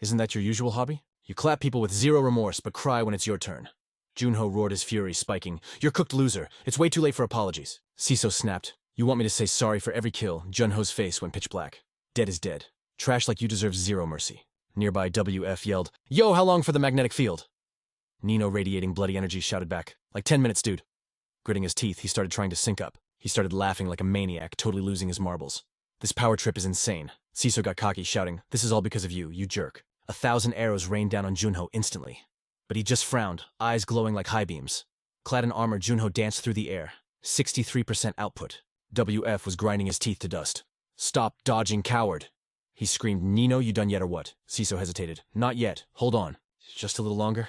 S1: Isn't that your usual hobby? You clap people with zero remorse, but cry when it's your turn. Junho roared his fury, spiking. You're cooked loser. It's way too late for apologies. Siso snapped. You want me to say sorry for every kill? Junho's face went pitch black. Dead is dead. Trash like you deserve zero mercy. Nearby WF yelled, Yo, how long for the magnetic field? Nino, radiating bloody energy, shouted back, Like 10 minutes, dude. Gritting his teeth, he started trying to sync up. He started laughing like a maniac, totally losing his marbles. This power trip is insane. Siso got cocky, shouting, This is all because of you, you jerk. 1,000 arrows rained down on Junho instantly. But he just frowned, eyes glowing like high beams. Clad in armor, Junho danced through the air. 63% output. WF was grinding his teeth to dust. Stop dodging, coward. He screamed, Nino, you done yet or what? Siso hesitated. Not yet. Hold on. Just a little longer?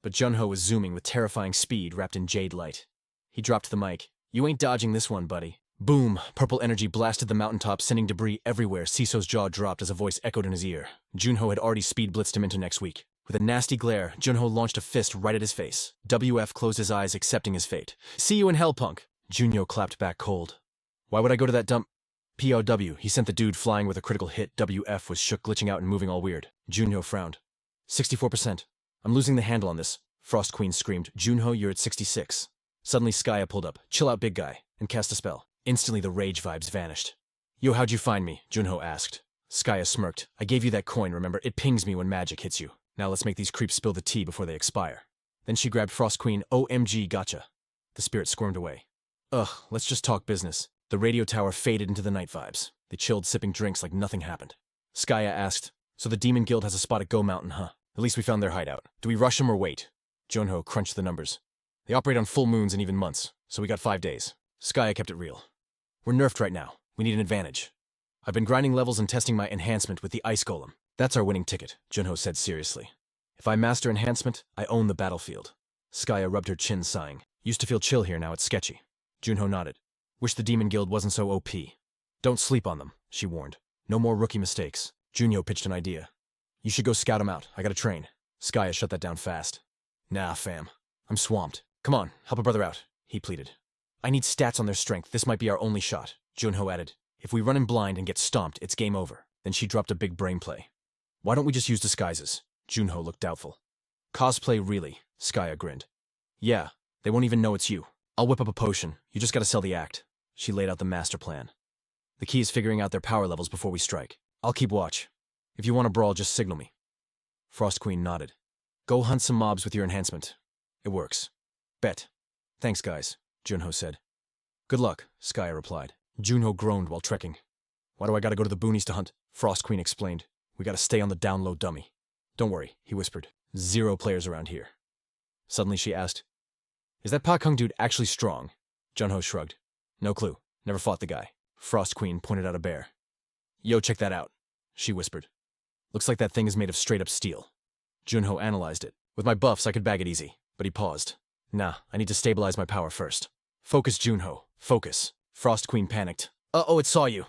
S1: But Junho was zooming with terrifying speed wrapped in jade light. He dropped the mic. You ain't dodging this one, buddy. Boom! Purple energy blasted the mountaintop, sending debris everywhere. Siso's jaw dropped as a voice echoed in his ear. Junho had already speed blitzed him into next week. With a nasty glare, Junho launched a fist right at his face. WF closed his eyes, accepting his fate. See you in hell, punk! Junho clapped back cold. Why would I go to that dump? POW, he sent the dude flying with a critical hit. WF was shook, glitching out and moving all weird. Junho frowned. 64%. I'm losing the handle on this. Frost Queen screamed. Junho, you're at 66. Suddenly Skya pulled up. Chill out, big guy, and cast a spell. Instantly the rage vibes vanished. Yo, how'd you find me? Junho asked. Skya smirked. I gave you that coin, remember? It pings me when magic hits you. Now let's make these creeps spill the tea before they expire. Then she grabbed Frost Queen. OMG, gotcha. The spirit squirmed away. Ugh, let's just talk business. The radio tower faded into the night vibes. They chilled, sipping drinks like nothing happened. Skya asked, So the Demon Guild has a spot at Go Mountain, huh? At least we found their hideout. Do we rush them or wait? Junho crunched the numbers. They operate on full moons and even months, so we got 5 days. Skya kept it real. We're nerfed right now. We need an advantage. I've been grinding levels and testing my enhancement with the Ice Golem. That's our winning ticket, Junho said seriously. If I master enhancement, I own the battlefield. Skya rubbed her chin, sighing. Used to feel chill here, now it's sketchy. Junho nodded. Wish the Demon Guild wasn't so OP. Don't sleep on them, she warned. No more rookie mistakes. Junho pitched an idea. You should go scout them out. I gotta train. Skya shut that down fast. Nah, fam. I'm swamped. Come on, help a brother out, he pleaded. I need stats on their strength. This might be our only shot, Junho added. If we run in blind and get stomped, it's game over. Then she dropped a big brain play. Why don't we just use disguises? Junho looked doubtful. Cosplay really, Skya grinned. Yeah, they won't even know it's you. I'll whip up a potion. You just gotta sell the act. She laid out the master plan. The key is figuring out their power levels before we strike. I'll keep watch. If you want to brawl, just signal me. Frost Queen nodded. Go hunt some mobs with your enhancement. It works. Bet. Thanks, guys, Junho said. Good luck, Skya replied. Junho groaned while trekking. Why do I gotta go to the boonies to hunt? Frost Queen explained. We gotta stay on the down low, dummy. Don't worry, he whispered. 0 players around here. Suddenly she asked, Is that Pa Kung dude actually strong? Junho shrugged. No clue. Never fought the guy. Frost Queen pointed out a bear. Yo, check that out, she whispered. Looks like that thing is made of straight-up steel. Junho analyzed it. With my buffs, I could bag it easy. But he paused. Nah, I need to stabilize my power first. Focus, Junho. Focus. Frost Queen panicked. Uh-oh, it saw you.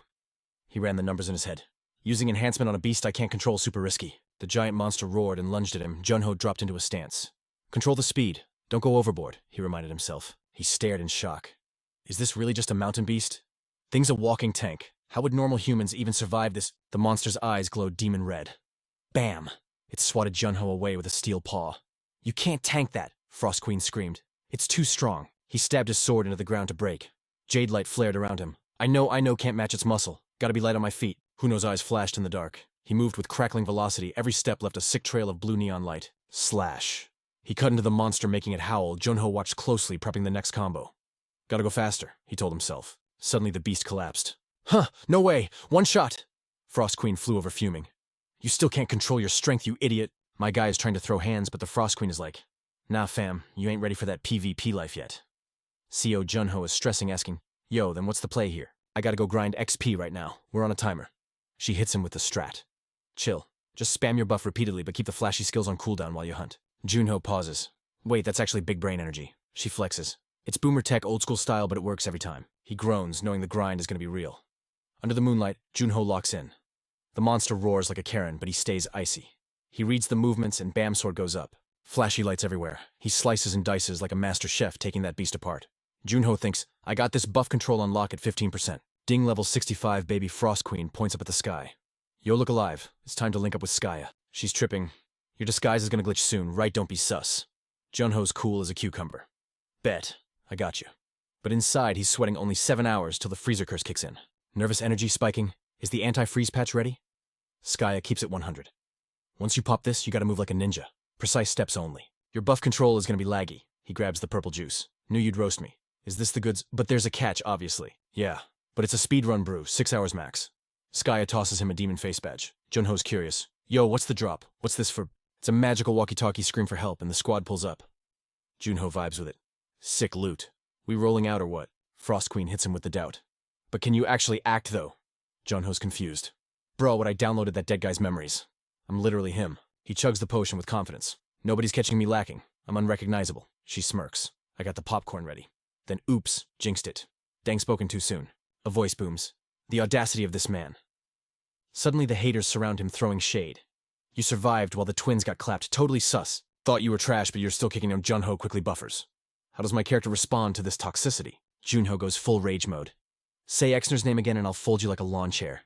S1: He ran the numbers in his head. Using enhancement on a beast I can't control super risky. The giant monster roared and lunged at him. Junho dropped into a stance. Control the speed. Don't go overboard, he reminded himself. He stared in shock. Is this really just a mountain beast? Thing's a walking tank. How would normal humans even survive this? The monster's eyes glowed demon red. Bam! It swatted Junho away with a steel paw. You can't tank that, Frost Queen screamed. It's too strong. He stabbed his sword into the ground to break. Jade light flared around him. I know, can't match its muscle. Gotta be light on my feet. Huno's eyes flashed in the dark. He moved with crackling velocity. Every step left a sick trail of blue neon light. Slash. He cut into the monster, making it howl. Junho watched closely, prepping the next combo. Gotta go faster, he told himself. Suddenly the beast collapsed. Huh, no way! One shot! Frost Queen flew over fuming. You still can't control your strength, you idiot! My guy is trying to throw hands, but the Frost Queen is like, nah fam, you ain't ready for that PvP life yet. CO Junho is stressing, asking, yo, then what's the play here? I gotta go grind XP right now. We're on a timer. She hits him with the strat. Chill. Just spam your buff repeatedly, but keep the flashy skills on cooldown while you hunt. Junho pauses. Wait, that's actually big brain energy. She flexes. It's boomer tech old school style, but it works every time. He groans, knowing the grind is gonna be real. Under the moonlight, Junho locks in. The monster roars like a Karen, but he stays icy. He reads the movements and bam, sword goes up. Flashy lights everywhere. He slices and dices like a master chef taking that beast apart. Junho thinks, I got this buff control on lock at 15%. Ding level 65 baby Frost Queen points up at the sky. Yo, look alive. It's time to link up with Skaya. She's tripping. Your disguise is gonna glitch soon, right? Don't be sus. Junho's cool as a cucumber. Bet. I got you. But inside, he's sweating only 7 hours till the freezer curse kicks in. Nervous energy spiking. Is the anti-freeze patch ready? Skaya keeps it 100. Once you pop this, you gotta move like a ninja. Precise steps only. Your buff control is gonna be laggy. He grabs the purple juice. Knew you'd roast me. Is this the goods? But there's a catch, obviously. Yeah. But it's a speedrun brew, 6 hours max. Skaya tosses him a demon face badge. Junho's curious. Yo, what's the drop? What's this for? It's a magical walkie-talkie scream for help, and the squad pulls up. Junho vibes with it. Sick loot. We rolling out or what? Frost Queen hits him with the doubt. But can you actually act, though? Junho's confused. Bro, what I downloaded that dead guy's memories. I'm literally him. He chugs the potion with confidence. Nobody's catching me lacking. I'm unrecognizable. She smirks. I got the popcorn ready. Then oops, jinxed it. Dang, spoken too soon. A voice booms. The audacity of this man. Suddenly the haters surround him, throwing shade. You survived while the twins got clapped. Totally sus. Thought you were trash, but you're still kicking him. Junho quickly buffers. How does my character respond to this toxicity? Junho goes full rage mode. Say Exner's name again and I'll fold you like a lawn chair.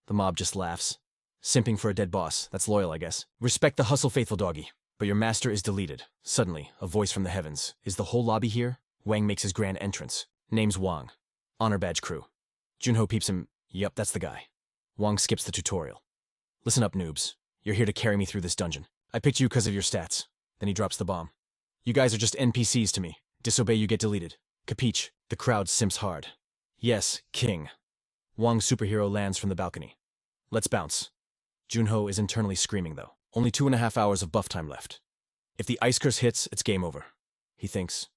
S1: The mob just laughs. Simping for a dead boss. That's loyal, I guess. Respect the hustle, faithful doggy. But your master is deleted. Suddenly, a voice from the heavens. Is the whole lobby here? Wang makes his grand entrance. Name's Wang. Honor badge crew. Junho peeps him. Yup, that's the guy. Wang skips the tutorial. Listen up, noobs. You're here to carry me through this dungeon. I picked you because of your stats. Then he drops the bomb. You guys are just NPCs to me. Disobey, you get deleted. Capiche? The crowd simps hard. Yes, king. Wang's superhero lands from the balcony. Let's bounce. Junho is internally screaming, though. Only 2.5 hours of buff time left. If the ice curse hits, it's game over. He thinks.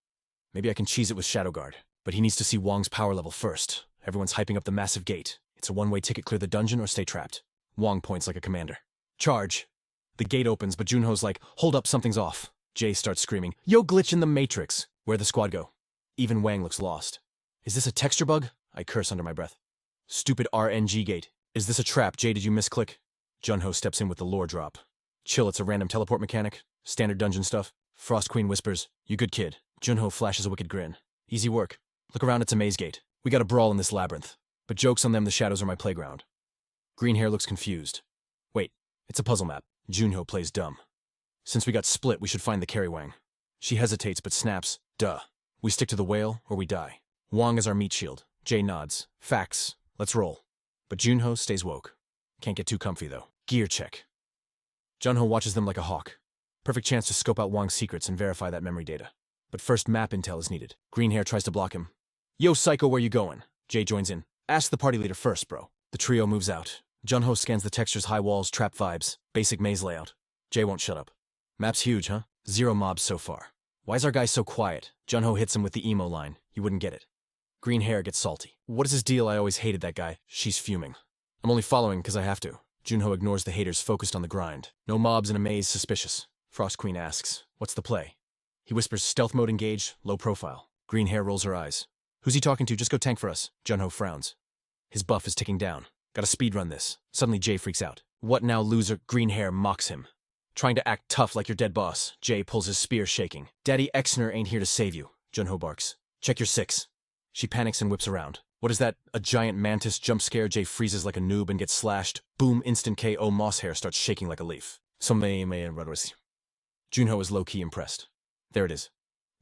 S1: Maybe I can cheese it with Shadow Guard. But he needs to see Wang's power level first. Everyone's hyping up the massive gate. It's a one-way ticket, clear the dungeon or stay trapped. Wang points like a commander. Charge. The gate opens, but Junho's like, hold up, something's off. Jay starts screaming, yo, glitch in the Matrix. Where'd the squad go? Even Wang looks lost. Is this a texture bug? I curse under my breath. Stupid RNG gate. Is this a trap? Jay, did you misclick? Junho steps in with the lore drop. Chill, it's a random teleport mechanic. Standard dungeon stuff. Frost Queen whispers, you good kid. Junho flashes a wicked grin. Easy work. Look around, it's a maze gate. We got a brawl in this labyrinth. But joke's on them, the shadows are my playground. Green hair looks confused. Wait, it's a puzzle map. Junho plays dumb. Since we got split, we should find the carry Wang. She hesitates but snaps, duh. We stick to the whale or we die. Wang is our meat shield. Jay nods. Facts. Let's roll. But Junho stays woke. Can't get too comfy though. Gear check. Junho watches them like a hawk. Perfect chance to scope out Wang's secrets and verify that memory data. But first map intel is needed. Green hair tries to block him. Yo, psycho, where you going? Jay joins in. Ask the party leader first, bro. The trio moves out. Junho scans the textures, high walls, trap vibes, basic maze layout. Jay won't shut up. Map's huge, huh? 0 mobs so far. Why's our guy so quiet? Junho hits him with the emo line. You wouldn't get it. Green hair gets salty. What is his deal? I always hated that guy. She's fuming. I'm only following because I have to. Junho ignores the haters, focused on the grind. No mobs in a maze, suspicious. Frost Queen asks, what's the play? He whispers, stealth mode engaged, low profile. Green hair rolls her eyes. Who's he talking to? Just go tank for us. Junho frowns. His buff is ticking down. Gotta speedrun this. Suddenly Jay freaks out. What now, loser? Green hair mocks him. Trying to act tough like your dead boss. Jay pulls his spear, shaking. Daddy Exner ain't here to save you, Junho barks. Check your 6. She panics and whips around. What is that? A giant mantis jump scare? Jay freezes like a noob and gets slashed. Boom, instant KO. Moss hair starts shaking like a leaf. Junho is low-key impressed. There it is.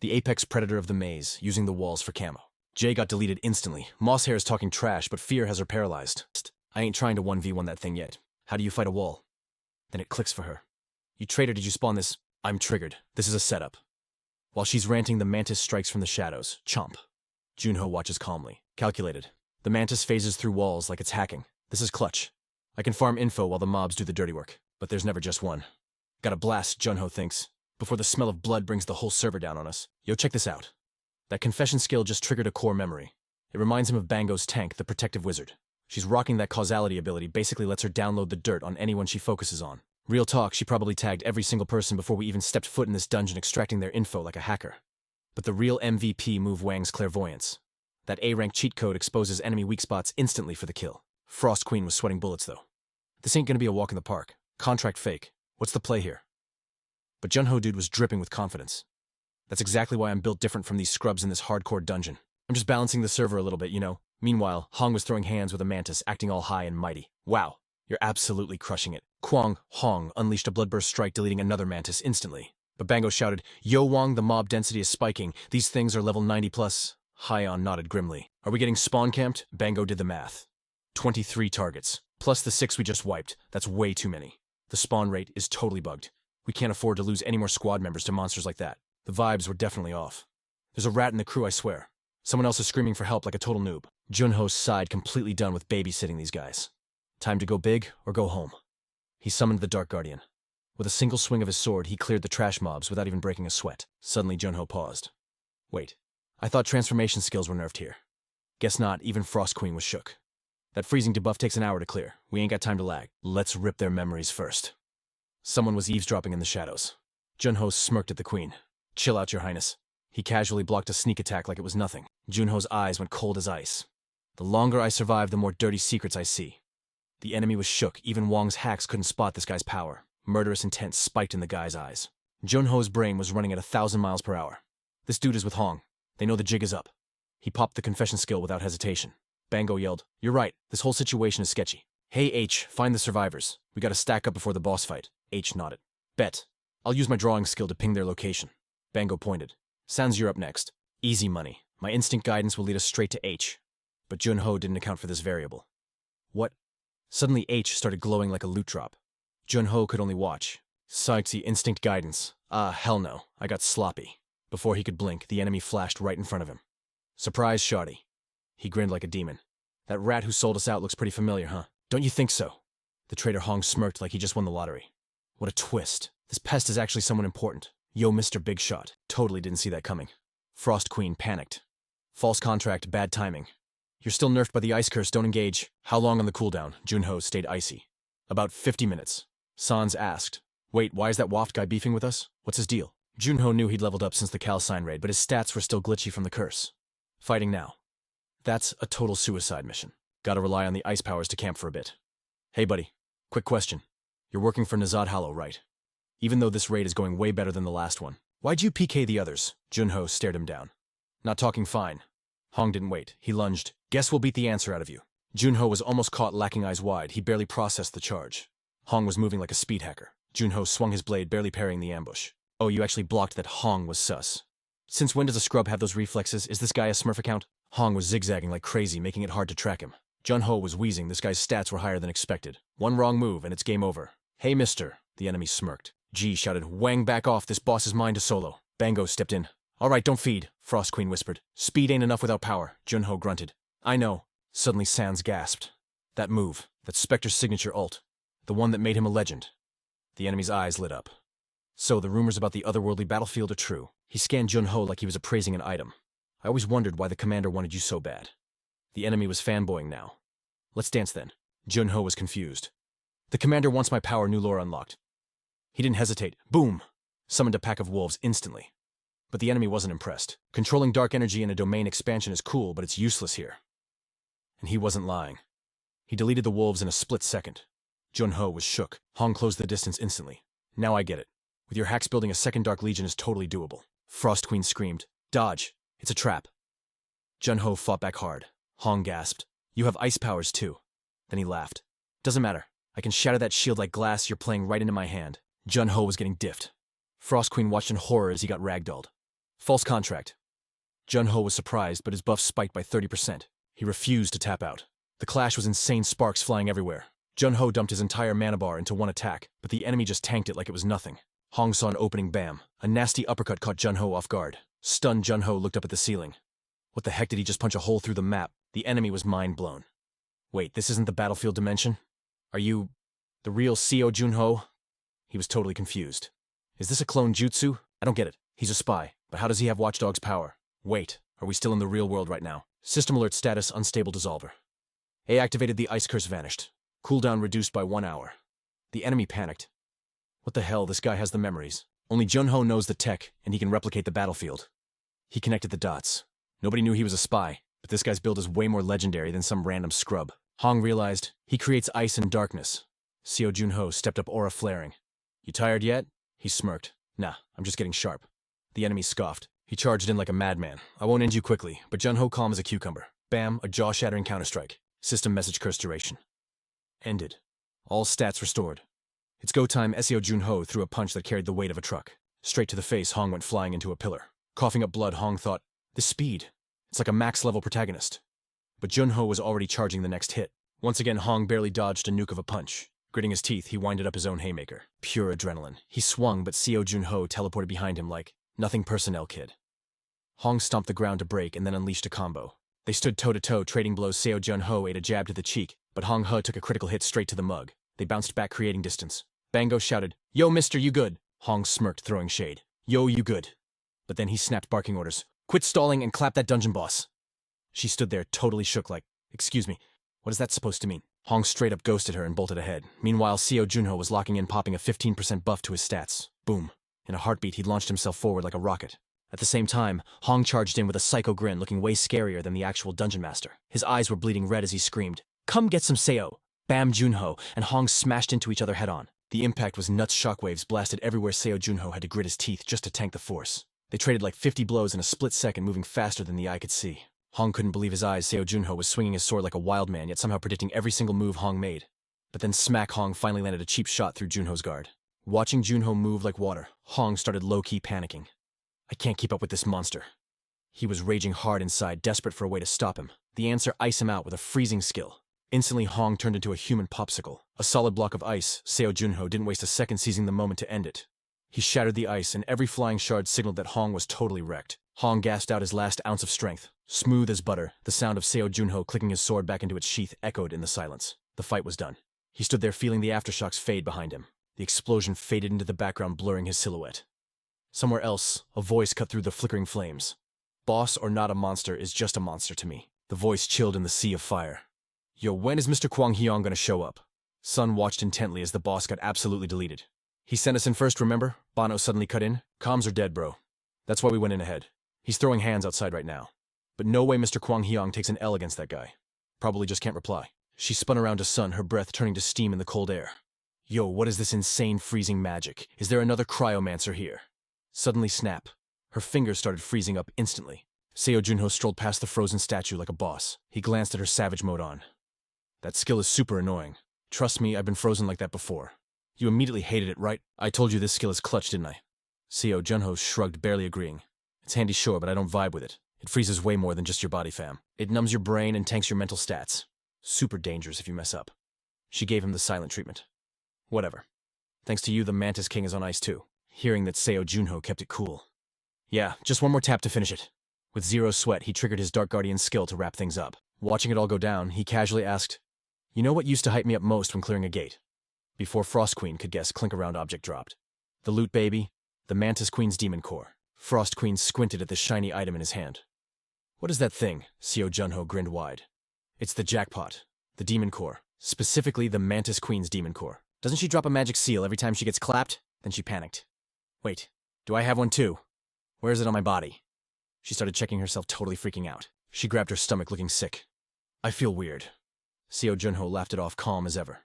S1: The apex predator of the maze, using the walls for camo. Jay got deleted instantly. Moss hair is talking trash, but fear has her paralyzed. I ain't trying to 1v1 that thing yet. How do you fight a wall? Then it clicks for her. You traitor, did you spawn this? I'm triggered. This is a setup. While she's ranting, the mantis strikes from the shadows. Chomp. Junho watches calmly. Calculated. The mantis phases through walls like it's hacking. This is clutch. I can farm info while the mobs do the dirty work. But there's never just one. Gotta blast, Junho thinks, before the smell of blood brings the whole server down on us. Yo, check this out. That confession skill just triggered a core memory. It reminds him of Bango's tank, the protective wizard. She's rocking that causality ability, basically lets her download the dirt on anyone she focuses on. Real talk, she probably tagged every single person before we even stepped foot in this dungeon, extracting their info like a hacker. But the real MVP move Wang's clairvoyance. That A-rank cheat code exposes enemy weak spots instantly for the kill. Frost Queen was sweating bullets though. This ain't gonna be a walk in the park. Contract fake. What's the play here? But Junho dude was dripping with confidence. That's exactly why I'm built different from these scrubs in this hardcore dungeon. I'm just balancing the server a little bit, you know. Meanwhile, Hong was throwing hands with a mantis, acting all high and mighty. Wow, you're absolutely crushing it. Kwang, Hong unleashed a bloodburst strike, deleting another mantis instantly. But Bango shouted, Yo Wang, the mob density is spiking. These things are level 90 plus. Hyon nodded grimly. Are we getting spawn camped? Bango did the math. 23 targets, plus the 6 we just wiped. That's way too many. The spawn rate is totally bugged. We can't afford to lose any more squad members to monsters like that. The vibes were definitely off. There's a rat in the crew, I swear. Someone else is screaming for help like a total noob. Junho sighed, completely done with babysitting these guys. Time to go big or go home. He summoned the Dark Guardian. With a single swing of his sword, he cleared the trash mobs without even breaking a sweat. Suddenly, Junho paused. Wait, I thought transformation skills were nerfed here. Guess not, even Frost Queen was shook. That freezing debuff takes an hour to clear. We ain't got time to lag. Let's rip their memories first. Someone was eavesdropping in the shadows. Junho smirked at the queen. Chill out, your highness. He casually blocked a sneak attack like it was nothing. Junho's eyes went cold as ice. The longer I survive, the more dirty secrets I see. The enemy was shook. Even Wang's hacks couldn't spot this guy's power. Murderous intent spiked in the guy's eyes. Junho's brain was running at 1,000 miles per hour. This dude is with Hong. They know the jig is up. He popped the confession skill without hesitation. Bango yelled, You're right, this whole situation is sketchy. Hey H, find the survivors. We gotta stack up before the boss fight. H nodded. Bet. I'll use my drawing skill to ping their location. Bango pointed. Sounds you're up next. Easy money. My instinct guidance will lead us straight to H. But Junho didn't account for this variable. What? Suddenly H started glowing like a loot drop. Junho could only watch. Sightsee instinct guidance. Hell no. I got sloppy. Before he could blink, the enemy flashed right in front of him. Surprise, Shardy. He grinned like a demon. That rat who sold us out looks pretty familiar, huh? Don't you think so? The traitor Hong smirked like he just won the lottery. What a twist. This pest is actually someone important. Yo, Mr. Big Shot. Totally didn't see that coming. Frost Queen panicked. False contract, bad timing. You're still nerfed by the ice curse, don't engage. How long on the cooldown? Junho stayed icy. About 50 minutes. Sans asked. Wait, why is that waft guy beefing with us? What's his deal? Junho knew he'd leveled up since the Calcine raid, but his stats were still glitchy from the curse. Fighting now. That's a total suicide mission. Gotta rely on the ice powers to camp for a bit. Hey buddy, quick question. You're working for Nazad Hollow, right? Even though this raid is going way better than the last one. Why'd you PK the others? Junho stared him down. Not talking fine. Hong didn't wait. He lunged. Guess we'll beat the answer out of you. Junho was almost caught lacking eyes wide. He barely processed the charge. Hong was moving like a speed hacker. Junho swung his blade, barely parrying the ambush. Oh, you actually blocked that. Hong was sus. Since when does a scrub have those reflexes? Is this guy a Smurf account? Hong was zigzagging like crazy, making it hard to track him. Junho was wheezing. This guy's stats were higher than expected. One wrong move, and it's game over. Hey, mister. The enemy smirked. G shouted, Wang, back off. This boss is mine to solo. Bango stepped in. All right, don't feed, Frost Queen whispered. Speed ain't enough without power, Junho grunted. I know. Suddenly Sans gasped. That move, that Spectre's signature ult, the one that made him a legend. The enemy's eyes lit up. So the rumors about the otherworldly battlefield are true. He scanned Junho like he was appraising an item. I always wondered why the commander wanted you so bad. The enemy was fanboying now. Let's dance then. Junho was confused. The commander wants my power, new lore unlocked. He didn't hesitate. Boom! Summoned a pack of wolves instantly. But the enemy wasn't impressed. Controlling dark energy in a domain expansion is cool, but it's useless here. And he wasn't lying. He deleted the wolves in a split second. Junho was shook. Hong closed the distance instantly. Now I get it. With your hacks, building a second Dark Legion is totally doable. Frost Queen screamed. Dodge. It's a trap. Jun-Ho fought back hard. Hong gasped. You have ice powers too. Then he laughed. Doesn't matter. I can shatter that shield like glass. You're playing right into my hand. Jun-Ho was getting diffed. Frost Queen watched in horror as he got ragdolled. False contract. Jun-Ho was surprised, but his buff spiked by 30%. He refused to tap out. The clash was insane, sparks flying everywhere. Jun-Ho dumped his entire mana bar into one attack, but the enemy just tanked it like it was nothing. Hong saw an opening, bam. A nasty uppercut caught Jun-Ho off guard. Stunned, Jun-Ho looked up at the ceiling. What the heck, did he just punch a hole through the map? The enemy was mind blown. Wait, this isn't the battlefield dimension? Are you the real Seo Jun-Ho? He was totally confused. Is this a clone jutsu? I don't get it. He's a spy, but how does he have Watchdog's power? Wait, are we still in the real world right now? System alert status, unstable dissolver. A activated, the ice curse vanished. Cooldown reduced by 1 hour. The enemy panicked. What the hell, this guy has the memories. Only Jun-Ho knows the tech, and he can replicate the battlefield. He connected the dots. Nobody knew he was a spy, but this guy's build is way more legendary than some random scrub. Hong realized he creates ice and darkness. Seo Jun-Ho stepped up, aura flaring. You tired yet? He smirked. Nah, I'm just getting sharp. The enemy scoffed. He charged in like a madman. I won't end you quickly, but Jun-Ho calm as a cucumber. Bam, a jaw-shattering counterstrike. System message curse duration. Ended. All stats restored. It's go time. Seo Jun-Ho threw a punch that carried the weight of a truck. Straight to the face, Hong went flying into a pillar. Coughing up blood, Hong thought, this speed. It's like a max-level protagonist. But Jun-Ho was already charging the next hit. Once again, Hong barely dodged a nuke of a punch. Gritting his teeth, he winded up his own haymaker. Pure adrenaline. He swung, but Seo Jun-Ho teleported behind him like, nothing personnel, kid. Hong stomped the ground to break and then unleashed a combo. They stood toe-to-toe, trading blows. Seo Jun-Ho ate a jab to the cheek, but Hong He took a critical hit straight to the mug. They bounced back, creating distance. Bango shouted, Yo, mister, you good? Hong smirked, throwing shade. Yo, you good? But then he snapped, barking orders. Quit stalling and clap that dungeon boss. She stood there, totally shook like, excuse me, what is that supposed to mean? Hong straight up ghosted her and bolted ahead. Meanwhile, Seo Jun-Ho was locking in, popping a 15% buff to his stats. Boom. In a heartbeat, he launched himself forward like a rocket. At the same time, Hong charged in with a psycho grin, looking way scarier than the actual dungeon master. His eyes were bleeding red as he screamed, Come get some Seo! Bam, Jun-Ho, and Hong smashed into each other head-on. The impact was nuts. Shockwaves blasted everywhere. Seo Jun-Ho had to grit his teeth just to tank the force. They traded like 50 blows in a split second, moving faster than the eye could see. Hong couldn't believe his eyes. Seo Jun-Ho was swinging his sword like a wild man, yet somehow predicting every single move Hong made. But then smack, Hong finally landed a cheap shot through Jun-Ho's guard. Watching Jun-Ho move like water, Hong started low-key panicking. I can't keep up with this monster. He was raging hard inside, desperate for a way to stop him. The answer, ice him out with a freezing skill. Instantly, Hong turned into a human popsicle. A solid block of ice. Seo Jun-Ho didn't waste a second, seizing the moment to end it. He shattered the ice, and every flying shard signaled that Hong was totally wrecked. Hong gasped out his last ounce of strength. Smooth as butter, the sound of Seo Jun-Ho clicking his sword back into its sheath echoed in the silence. The fight was done. He stood there feeling the aftershocks fade behind him. The explosion faded into the background, blurring his silhouette. Somewhere else, a voice cut through the flickering flames. Boss or not a monster is just a monster to me. The voice chilled in the sea of fire. Yo, when is Mr. Kwang Hyong gonna show up? Sun watched intently as the boss got absolutely deleted. He sent us in first, remember? Bono suddenly cut in. Comms are dead, bro. That's why we went in ahead. He's throwing hands outside right now. But no way Mr. Kwang Hyong takes an L against that guy. Probably just can't reply. She spun around to Sun, her breath turning to steam in the cold air. Yo, what is this insane freezing magic? Is there another cryomancer here? Suddenly snap. Her fingers started freezing up instantly. Seo Jun-Ho strolled past the frozen statue like a boss. He glanced at her savage mode on. That skill is super annoying. Trust me, I've been frozen like that before. You immediately hated it, right? I told you this skill is clutch, didn't I? Seo Jun-Ho shrugged, barely agreeing. It's handy, sure, but I don't vibe with it. It freezes way more than just your body, fam. It numbs your brain and tanks your mental stats. Super dangerous if you mess up. She gave him the silent treatment. Whatever. Thanks to you, the Mantis King is on ice too. Hearing that, Seo Jun-Ho kept it cool. Yeah, just one more tap to finish it. With zero sweat, he triggered his Dark Guardian skill to wrap things up. Watching it all go down, he casually asked, You know what used to hype me up most when clearing a gate? Before Frost Queen could guess, clink-around object dropped. The loot baby, the Mantis Queen's demon core. Frost Queen squinted at the shiny item in his hand. What is that thing? Seo Jun-Ho grinned wide. It's the jackpot, the demon core, specifically the Mantis Queen's demon core. Doesn't she drop a magic seal every time she gets clapped? Then she panicked. Wait, do I have one too? Where is it on my body? She started checking herself, totally freaking out. She grabbed her stomach, looking sick. I feel weird. Seo Jun-Ho laughed it off, calm as ever.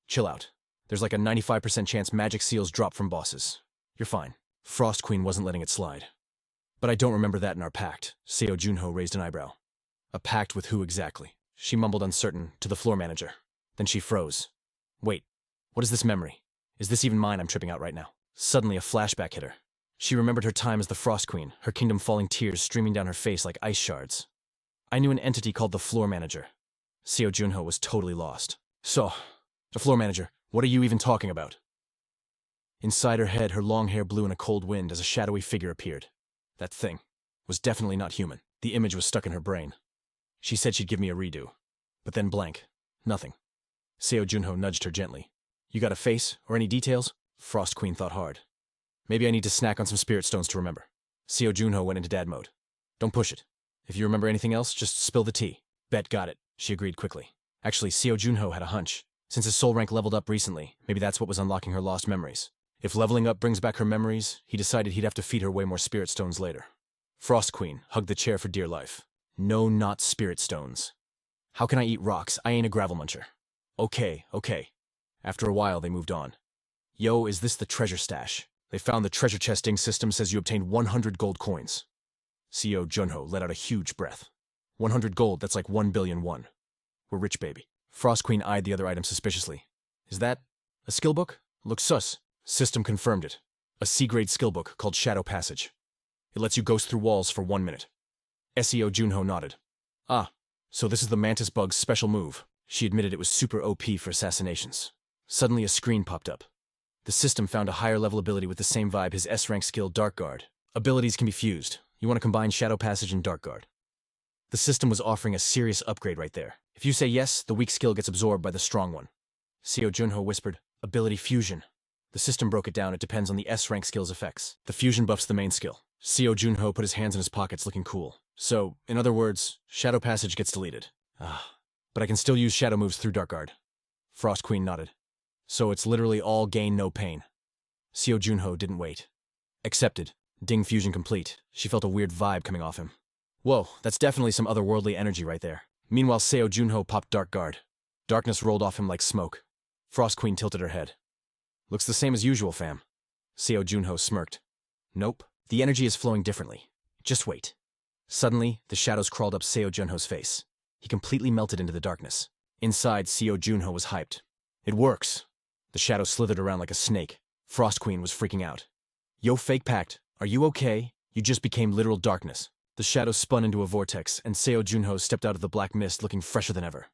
S1: Chill out. There's like a 95% chance magic seals drop from bosses. You're fine. Frost Queen wasn't letting it slide. But I don't remember that in our pact. Seo Junho raised an eyebrow. A pact with who exactly? She mumbled uncertain to the floor manager. Then she froze. Wait, what is this memory? Is this even mine? I'm tripping out right now. Suddenly a flashback hit her. She remembered her time as the Frost Queen, her kingdom falling tears streaming down her face like ice shards. I knew an entity called the floor manager. Seo Junho was totally lost. So, the floor manager, what are you even talking about? Inside her head, her long hair blew in a cold wind as a shadowy figure appeared. That thing was definitely not human. The image was stuck in her brain. She said she'd give me a redo. But then blank. Nothing. Seo Junho nudged her gently. You got a face or any details? Frost Queen thought hard. Maybe I need to snack on some spirit stones to remember. Seo Junho went into dad mode. Don't push it. If you remember anything else, just spill the tea. Bet got it, she agreed quickly. Actually, Seo Junho had a hunch. Since his soul rank leveled up recently, maybe that's what was unlocking her lost memories. If leveling up brings back her memories, he decided he'd have to feed her way more spirit stones later. Frost Queen hugged the chair for dear life. No, not spirit stones. How can I eat rocks? I ain't a gravel muncher. Okay. After a while, they moved on. Yo, is this the treasure stash? They found the treasure chesting system says you obtained 100 gold coins. Seo Junho let out a huge breath. 100 gold, that's like 1 billion won. We're rich, baby. Frost Queen eyed the other item suspiciously. Is that a skill book? Looks sus. System confirmed it. A C-grade skill book called Shadow Passage. It lets you ghost through walls for 1 minute. Seo Junho nodded. Ah, so this is the mantis bug's special move. She admitted it was super OP for assassinations. Suddenly a screen popped up. The system found a higher level ability with the same vibe, his S-rank skill, Dark Guard. Abilities can be fused. You want to combine Shadow Passage and Dark Guard. The system was offering a serious upgrade right there. If you say yes, the weak skill gets absorbed by the strong one. Seo Junho whispered, Ability Fusion. The system broke it down. It depends on the S-rank skill's effects. The fusion buffs the main skill. Seo Junho put his hands in his pockets looking cool. So, in other words, Shadow Passage gets deleted. But I can still use shadow moves through Dark Guard. Frost Queen nodded. So it's literally all gain, no pain. Seo Junho didn't wait. Accepted. Ding fusion complete. She felt a weird vibe coming off him. Whoa, that's definitely some otherworldly energy right there. Meanwhile, Seo Junho popped Dark Guard. Darkness rolled off him like smoke. Frost Queen tilted her head. Looks the same as usual, fam. Seo Junho smirked. Nope, the energy is flowing differently. Just wait. Suddenly, the shadows crawled up Seo Junho's face. He completely melted into the darkness. Inside, Seo Junho was hyped. It works. The shadow slithered around like a snake. Frost Queen was freaking out. Yo, fake pact, are you okay? You just became literal darkness. The shadow spun into a vortex, and Seo Junho stepped out of the black mist looking fresher than ever.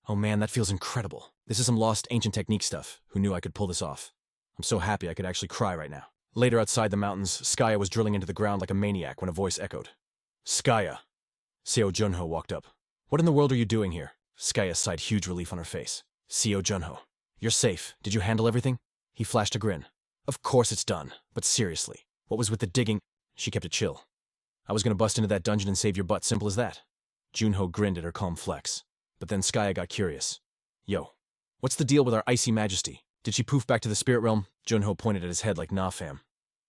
S1: Oh man, that feels incredible. This is some lost ancient technique stuff. Who knew I could pull this off? I'm so happy I could actually cry right now. Later outside the mountains, Skaya was drilling into the ground like a maniac when a voice echoed. Skaya. Seo Junho walked up. What in the world are you doing here? Skaya sighed huge relief on her face. Seo Junho. You're safe. Did you handle everything? He flashed a grin. Of course it's done. But seriously, what was with the digging? She kept it chill. I was gonna bust into that dungeon and save your butt, simple as that. Junho grinned at her calm flex. But then Skaya got curious. Yo, what's the deal with our icy majesty? Did she poof back to the spirit realm? Junho pointed at his head like, nah fam.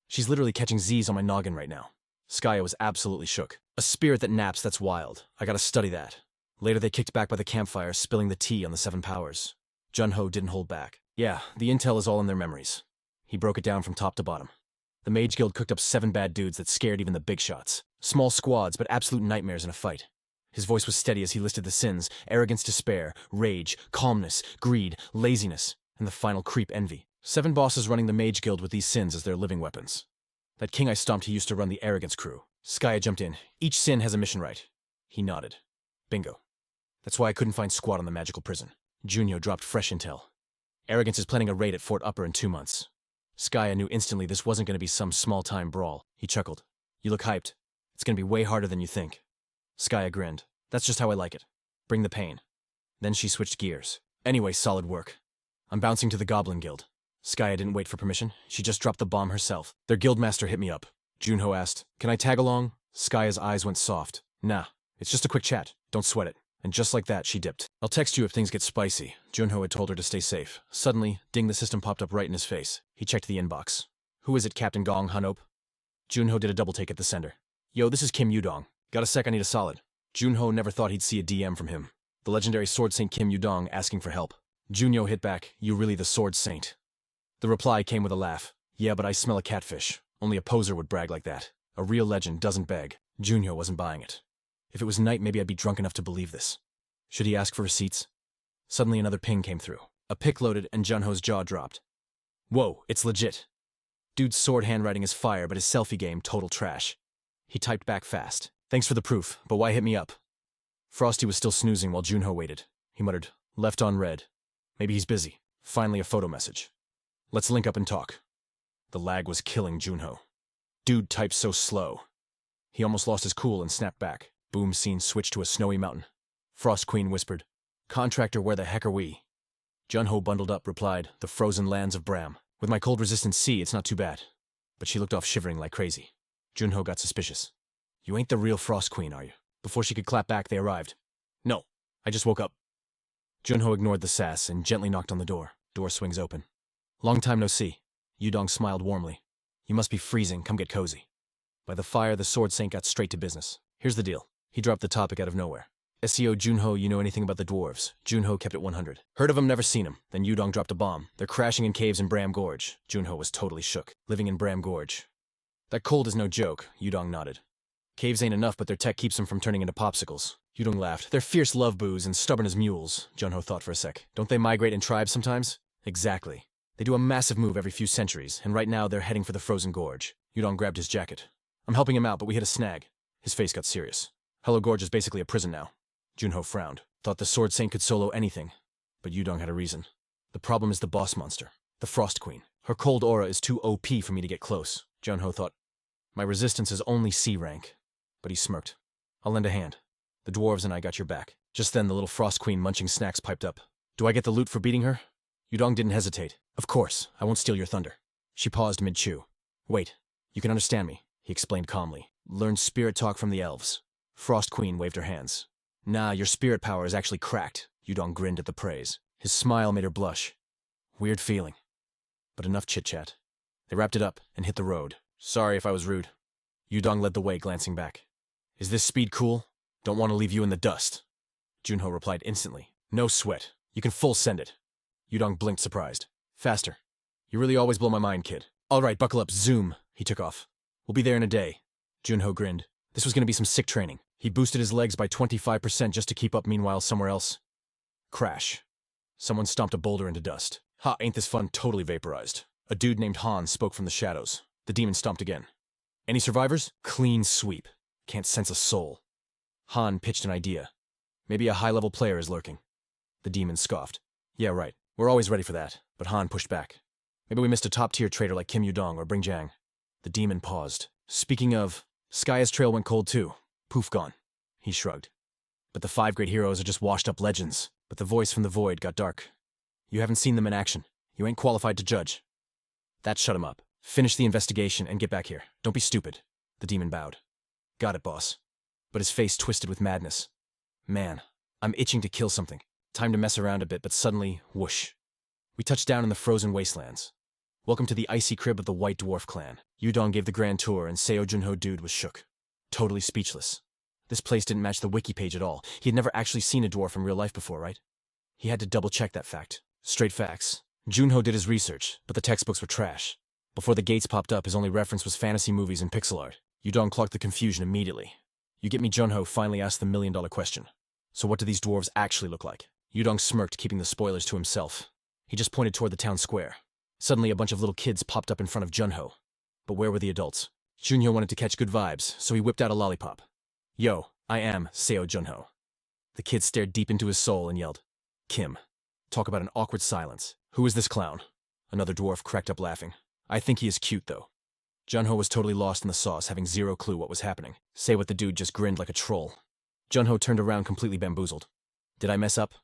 S1: She's literally catching Z's on my noggin right now. Skaya was absolutely shook. A spirit that naps, that's wild. I gotta study that. Later they kicked back by the campfire, spilling the tea on the 7 powers. Junho didn't hold back. Yeah, the intel is all in their memories. He broke it down from top to bottom. The Mage Guild cooked up 7 bad dudes that scared even the big shots. Small squads, but absolute nightmares in a fight. His voice was steady as he listed the sins: arrogance, despair, rage, calmness, greed, laziness, and the final creep, envy. 7 bosses running the Mage Guild with these sins as their living weapons. That king I stomped, he used to run the arrogance crew. Skaya jumped in. Each sin has a mission right. He nodded. Bingo. That's why I couldn't find squat on the magical prison. Junyo dropped fresh intel. Arrogance is planning a raid at Fort Upper in 2 months. Skaya knew instantly this wasn't going to be some small-time brawl. He chuckled. You look hyped. It's going to be way harder than you think. Skaya grinned. That's just how I like it. Bring the pain. Then she switched gears. Anyway, solid work. I'm bouncing to the Goblin Guild. Skaya didn't wait for permission. She just dropped the bomb herself. Their guildmaster hit me up. Junho asked, can I tag along? Skaya's eyes went soft. Nah, it's just a quick chat. Don't sweat it. And just like that, she dipped. I'll text you if things get spicy. Junho had told her to stay safe. Suddenly, ding, the system popped up right in his face. He checked the inbox. Who is it, Captain Gong Hanop? Junho did a double take at the sender. Yo, this is Kim Yudong. Got a sec, I need a solid. Junho never thought he'd see a DM from him. The legendary Sword Saint Kim Yudong asking for help. Junho hit back, "You really the sword saint?" The reply came with a laugh. "Yeah, but I smell a catfish. Only a poser would brag like that. A real legend doesn't beg." Junho wasn't buying it. If it was night, maybe I'd be drunk enough to believe this. Should he ask for receipts? Suddenly another ping came through. A pic loaded and Junho's jaw dropped. Whoa, it's legit. Dude's sword handwriting is fire, but his selfie game total trash. He typed back fast. "Thanks for the proof, but why hit me up?" Frosty was still snoozing while Junho waited. He muttered, "Left on red. Maybe he's busy." Finally a photo message. "Let's link up and talk." The lag was killing Junho. Dude typed so slow. He almost lost his cool and snapped back. Boom scene switched to a snowy mountain. Frost Queen whispered, "Contractor, where the heck are we?" Junho bundled up, replied, "The frozen lands of Bram. With my cold-resistant sea, it's not too bad." But she looked off shivering like crazy. Junho got suspicious. "You ain't the real Frost Queen, are you?" Before she could clap back, they arrived. "No, I just woke up." Junho ignored the sass and gently knocked on the door. Door swings open. "Long time no see." Yudong smiled warmly. "You must be freezing, come get cozy." By the fire, the sword saint got straight to business. "Here's the deal." He dropped the topic out of nowhere. "SEO Junho, you know anything about the dwarves?" Junho kept it 100. "Heard of them, never seen them." Then Yudong dropped a bomb. "They're crashing in caves in Bram Gorge." Junho was totally shook. "Living in Bram Gorge. That cold is no joke." Yudong nodded. "Caves ain't enough, but their tech keeps them from turning into popsicles." Yudong laughed. "They're fierce love boos and stubborn as mules." Junho thought for a sec. "Don't they migrate in tribes sometimes?" "Exactly. They do a massive move every few centuries, and right now they're heading for the frozen gorge." Yudong grabbed his jacket. "I'm helping him out, but we hit a snag." His face got serious. "Hello Gorge is basically a prison now." Junho frowned. Thought the sword saint could solo anything. But Yudong had a reason. "The problem is the boss monster, the Frost Queen. Her cold aura is too OP for me to get close." Junho thought, "My resistance is only C rank." But he smirked. "I'll lend a hand. The dwarves and I got your back." Just then the little Frost Queen munching snacks piped up. "Do I get the loot for beating her?" Yudong didn't hesitate. "Of course, I won't steal your thunder." She paused mid-chew. "Wait, you can understand me," he explained calmly. "Learn spirit talk from the elves." Frost Queen waved her hands. "Nah, your spirit power is actually cracked." Yudong grinned at the praise. His smile made her blush. Weird feeling. But enough chit-chat. They wrapped it up and hit the road. "Sorry if I was rude." Yudong led the way, glancing back. "Is this speed cool? Don't want to leave you in the dust." Junho replied instantly. "No sweat. You can full send it." Yudong blinked surprised. "Faster. You really always blow my mind, kid." "All right, buckle up, zoom." He took off. "We'll be there in a day." Junho grinned. This was going to be some sick training. He boosted his legs by 25% just to keep up. Meanwhile, somewhere else. Crash. Someone stomped a boulder into dust. "Ha, ain't this fun?" Totally vaporized. A dude named Han spoke from the shadows. The demon stomped again. "Any survivors?" "Clean sweep. Can't sense a soul." Han pitched an idea. "Maybe a high-level player is lurking." The demon scoffed. "Yeah, right. We're always ready for that." But Han pushed back. "Maybe we missed a top-tier trader like Kim Yudong or Bring Jang." The demon paused. "Speaking of, Skaya's trail went cold too. Poof, gone." He shrugged. "But the 5 great heroes are just washed-up legends." But the voice from the void got dark. "You haven't seen them in action. You ain't qualified to judge." That shut him up. "Finish the investigation and get back here. Don't be stupid." The demon bowed. "Got it, boss." But his face twisted with madness. "Man, I'm itching to kill something. Time to mess around a bit, but suddenly, whoosh. We touched down in the frozen wastelands. Welcome to the icy crib of the White Dwarf clan." Yudong gave the grand tour, and Seo Junho dude was shook. Totally speechless. This place didn't match the wiki page at all. He had never actually seen a dwarf in real life before, right? He had to double-check that fact. Straight facts. Junho did his research, but the textbooks were trash. Before the gates popped up, his only reference was fantasy movies and pixel art. Yudong clocked the confusion immediately. "You get me?" Junho finally asked the million-dollar question. "So what do these dwarves actually look like?" Yudong smirked, keeping the spoilers to himself. He just pointed toward the town square. Suddenly, a bunch of little kids popped up in front of Junho. But where were the adults? Junho wanted to catch good vibes, so he whipped out a lollipop. "Yo, I am Seo Junho." The kid stared deep into his soul and yelled, "Kim." Talk about an awkward silence. "Who is this clown?" Another dwarf cracked up laughing. "I think he is cute, though." Junho was totally lost in the sauce, having zero clue what was happening. Say what the dude just grinned like a troll. Junho turned around completely bamboozled. "Did I mess up?"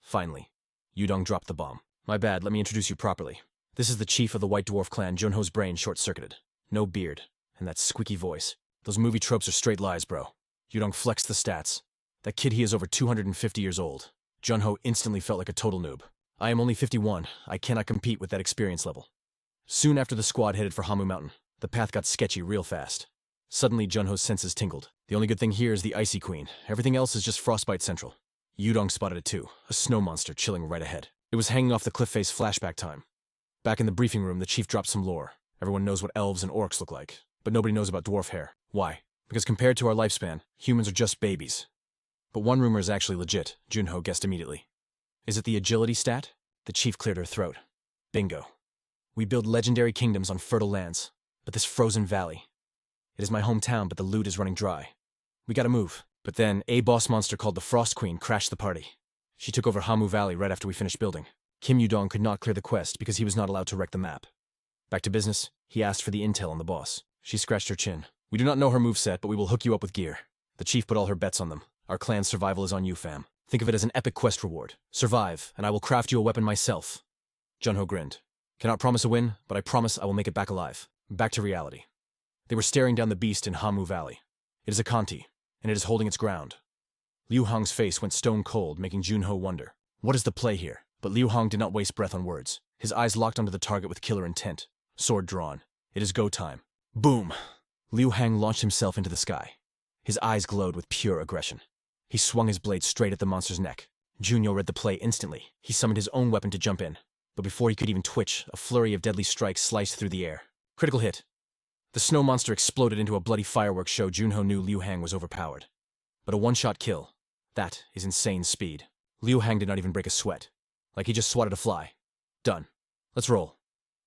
S1: Finally, Yudong dropped the bomb. "My bad, let me introduce you properly. This is the chief of the White Dwarf clan." Junho's brain short-circuited. No beard, and that squeaky voice. Those movie tropes are straight lies, bro. Yudong flexed the stats. That kid, he is over 250 years old. Junho instantly felt like a total noob. "I am only 51. I cannot compete with that experience level." Soon after the squad headed for Hamu Mountain, the path got sketchy real fast. Suddenly, Junho's senses tingled. The only good thing here is the Icy Queen. Everything else is just frostbite central. Yudong spotted it too, a snow monster chilling right ahead. It was hanging off the cliff face flashback time. Back in the briefing room, the chief dropped some lore. Everyone knows what elves and orcs look like, but nobody knows about dwarf hair. Why? Because compared to our lifespan, humans are just babies. But one rumor is actually legit, Junho guessed immediately. Is it the agility stat? The chief cleared her throat. Bingo. We build legendary kingdoms on fertile lands, but this frozen valley. It is my hometown, but the loot is running dry. We gotta move. But then, a boss monster called the Frost Queen crashed the party. She took over Hamu Valley right after we finished building. Kim Yudong could not clear the quest because he was not allowed to wreck the map. Back to business, he asked for the intel on the boss. She scratched her chin. We do not know her moveset, but we will hook you up with gear. The chief put all her bets on them. Our clan's survival is on you, fam. Think of it as an epic quest reward. Survive, and I will craft you a weapon myself. Junho grinned. Cannot promise a win, but I promise I will make it back alive. Back to reality. They were staring down the beast in Hamu Valley. It is a Kanti, and it is holding its ground. Liu Hong's face went stone cold, making Junho wonder. What is the play here? But Liu Hong did not waste breath on words. His eyes locked onto the target with killer intent. Sword drawn. It is go time. Boom! Liu Hang launched himself into the sky. His eyes glowed with pure aggression. He swung his blade straight at the monster's neck. Junho read the play instantly. He summoned his own weapon to jump in. But before he could even twitch, a flurry of deadly strikes sliced through the air. Critical hit. The snow monster exploded into a bloody fireworks show. Junho knew Liu Hang was overpowered. But a one-shot kill. That is insane speed. Liu Hang did not even break a sweat. Like he just swatted a fly. Done. Let's roll.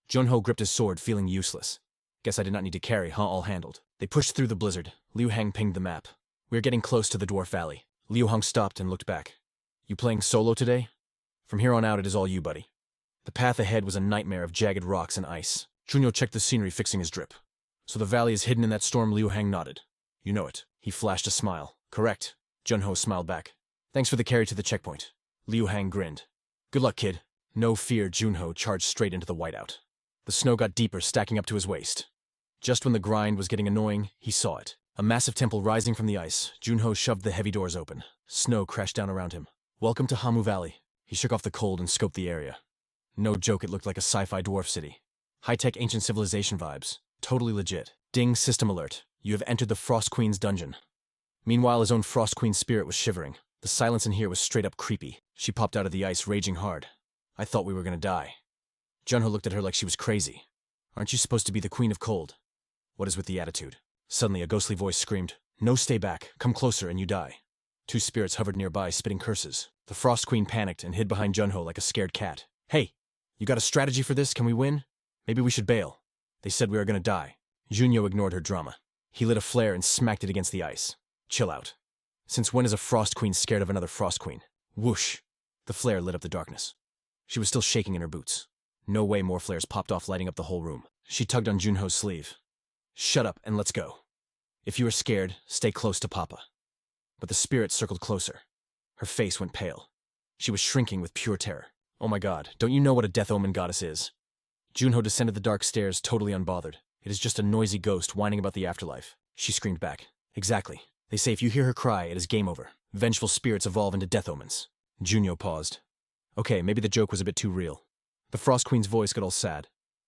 S1: Junho gripped his sword, feeling useless. Guess I did not need to carry, huh? All handled. They pushed through the blizzard. Liu Hang pinged the map. We are getting close to the Dwarf Valley. Liu Hang stopped and looked back. You playing solo today? From here on out, it is all you, buddy. The path ahead was a nightmare of jagged rocks and ice. Junho checked the scenery, fixing his drip. So the valley is hidden in that storm. Liu Hang nodded. You know it. He flashed a smile. Correct. Junho smiled back. Thanks for the carry to the checkpoint. Liu Hang grinned. Good luck, kid. No fear, Junho charged straight into the whiteout. The snow got deeper, stacking up to his waist. Just when the grind was getting annoying, he saw it. A massive temple rising from the ice. Junho shoved the heavy doors open. Snow crashed down around him. Welcome to Hamu Valley. He shook off the cold and scoped the area. No joke, it looked like a sci-fi dwarf city. High-tech ancient civilization vibes. Totally legit. Ding, system alert. You have entered the Frost Queen's dungeon. Meanwhile, his own Frost Queen spirit was shivering. The silence in here was straight up creepy. She popped out of the ice, raging hard. I thought we were gonna die. Junho looked at her like she was crazy. Aren't you supposed to be the Queen of Cold? What is with the attitude? Suddenly, a ghostly voice screamed, No, stay back. Come closer and you die. Two spirits hovered nearby, spitting curses. The Frost Queen panicked and hid behind Junho like a scared cat. Hey, you got a strategy for this? Can we win? Maybe we should bail. They said we were gonna die. Junho ignored her drama. He lit a flare and smacked it against the ice. Chill out. Since when is a Frost Queen scared of another Frost Queen? Whoosh! The flare lit up the darkness. She was still shaking in her boots. No way more flares popped off, lighting up the whole room. She tugged on Junho's sleeve. Shut up and let's go. If you are scared, stay close to Papa. But the spirit circled closer. Her face went pale. She was shrinking with pure terror. Oh my god, don't you know what a death omen goddess is? Junho descended the dark stairs, totally unbothered. It is just a noisy ghost whining about the afterlife. She screamed back. Exactly. They say if you hear her cry, it is game over. Vengeful spirits evolve into death omens. Junho paused. Okay, maybe the joke was a bit too real. The Frost Queen's voice got all sad.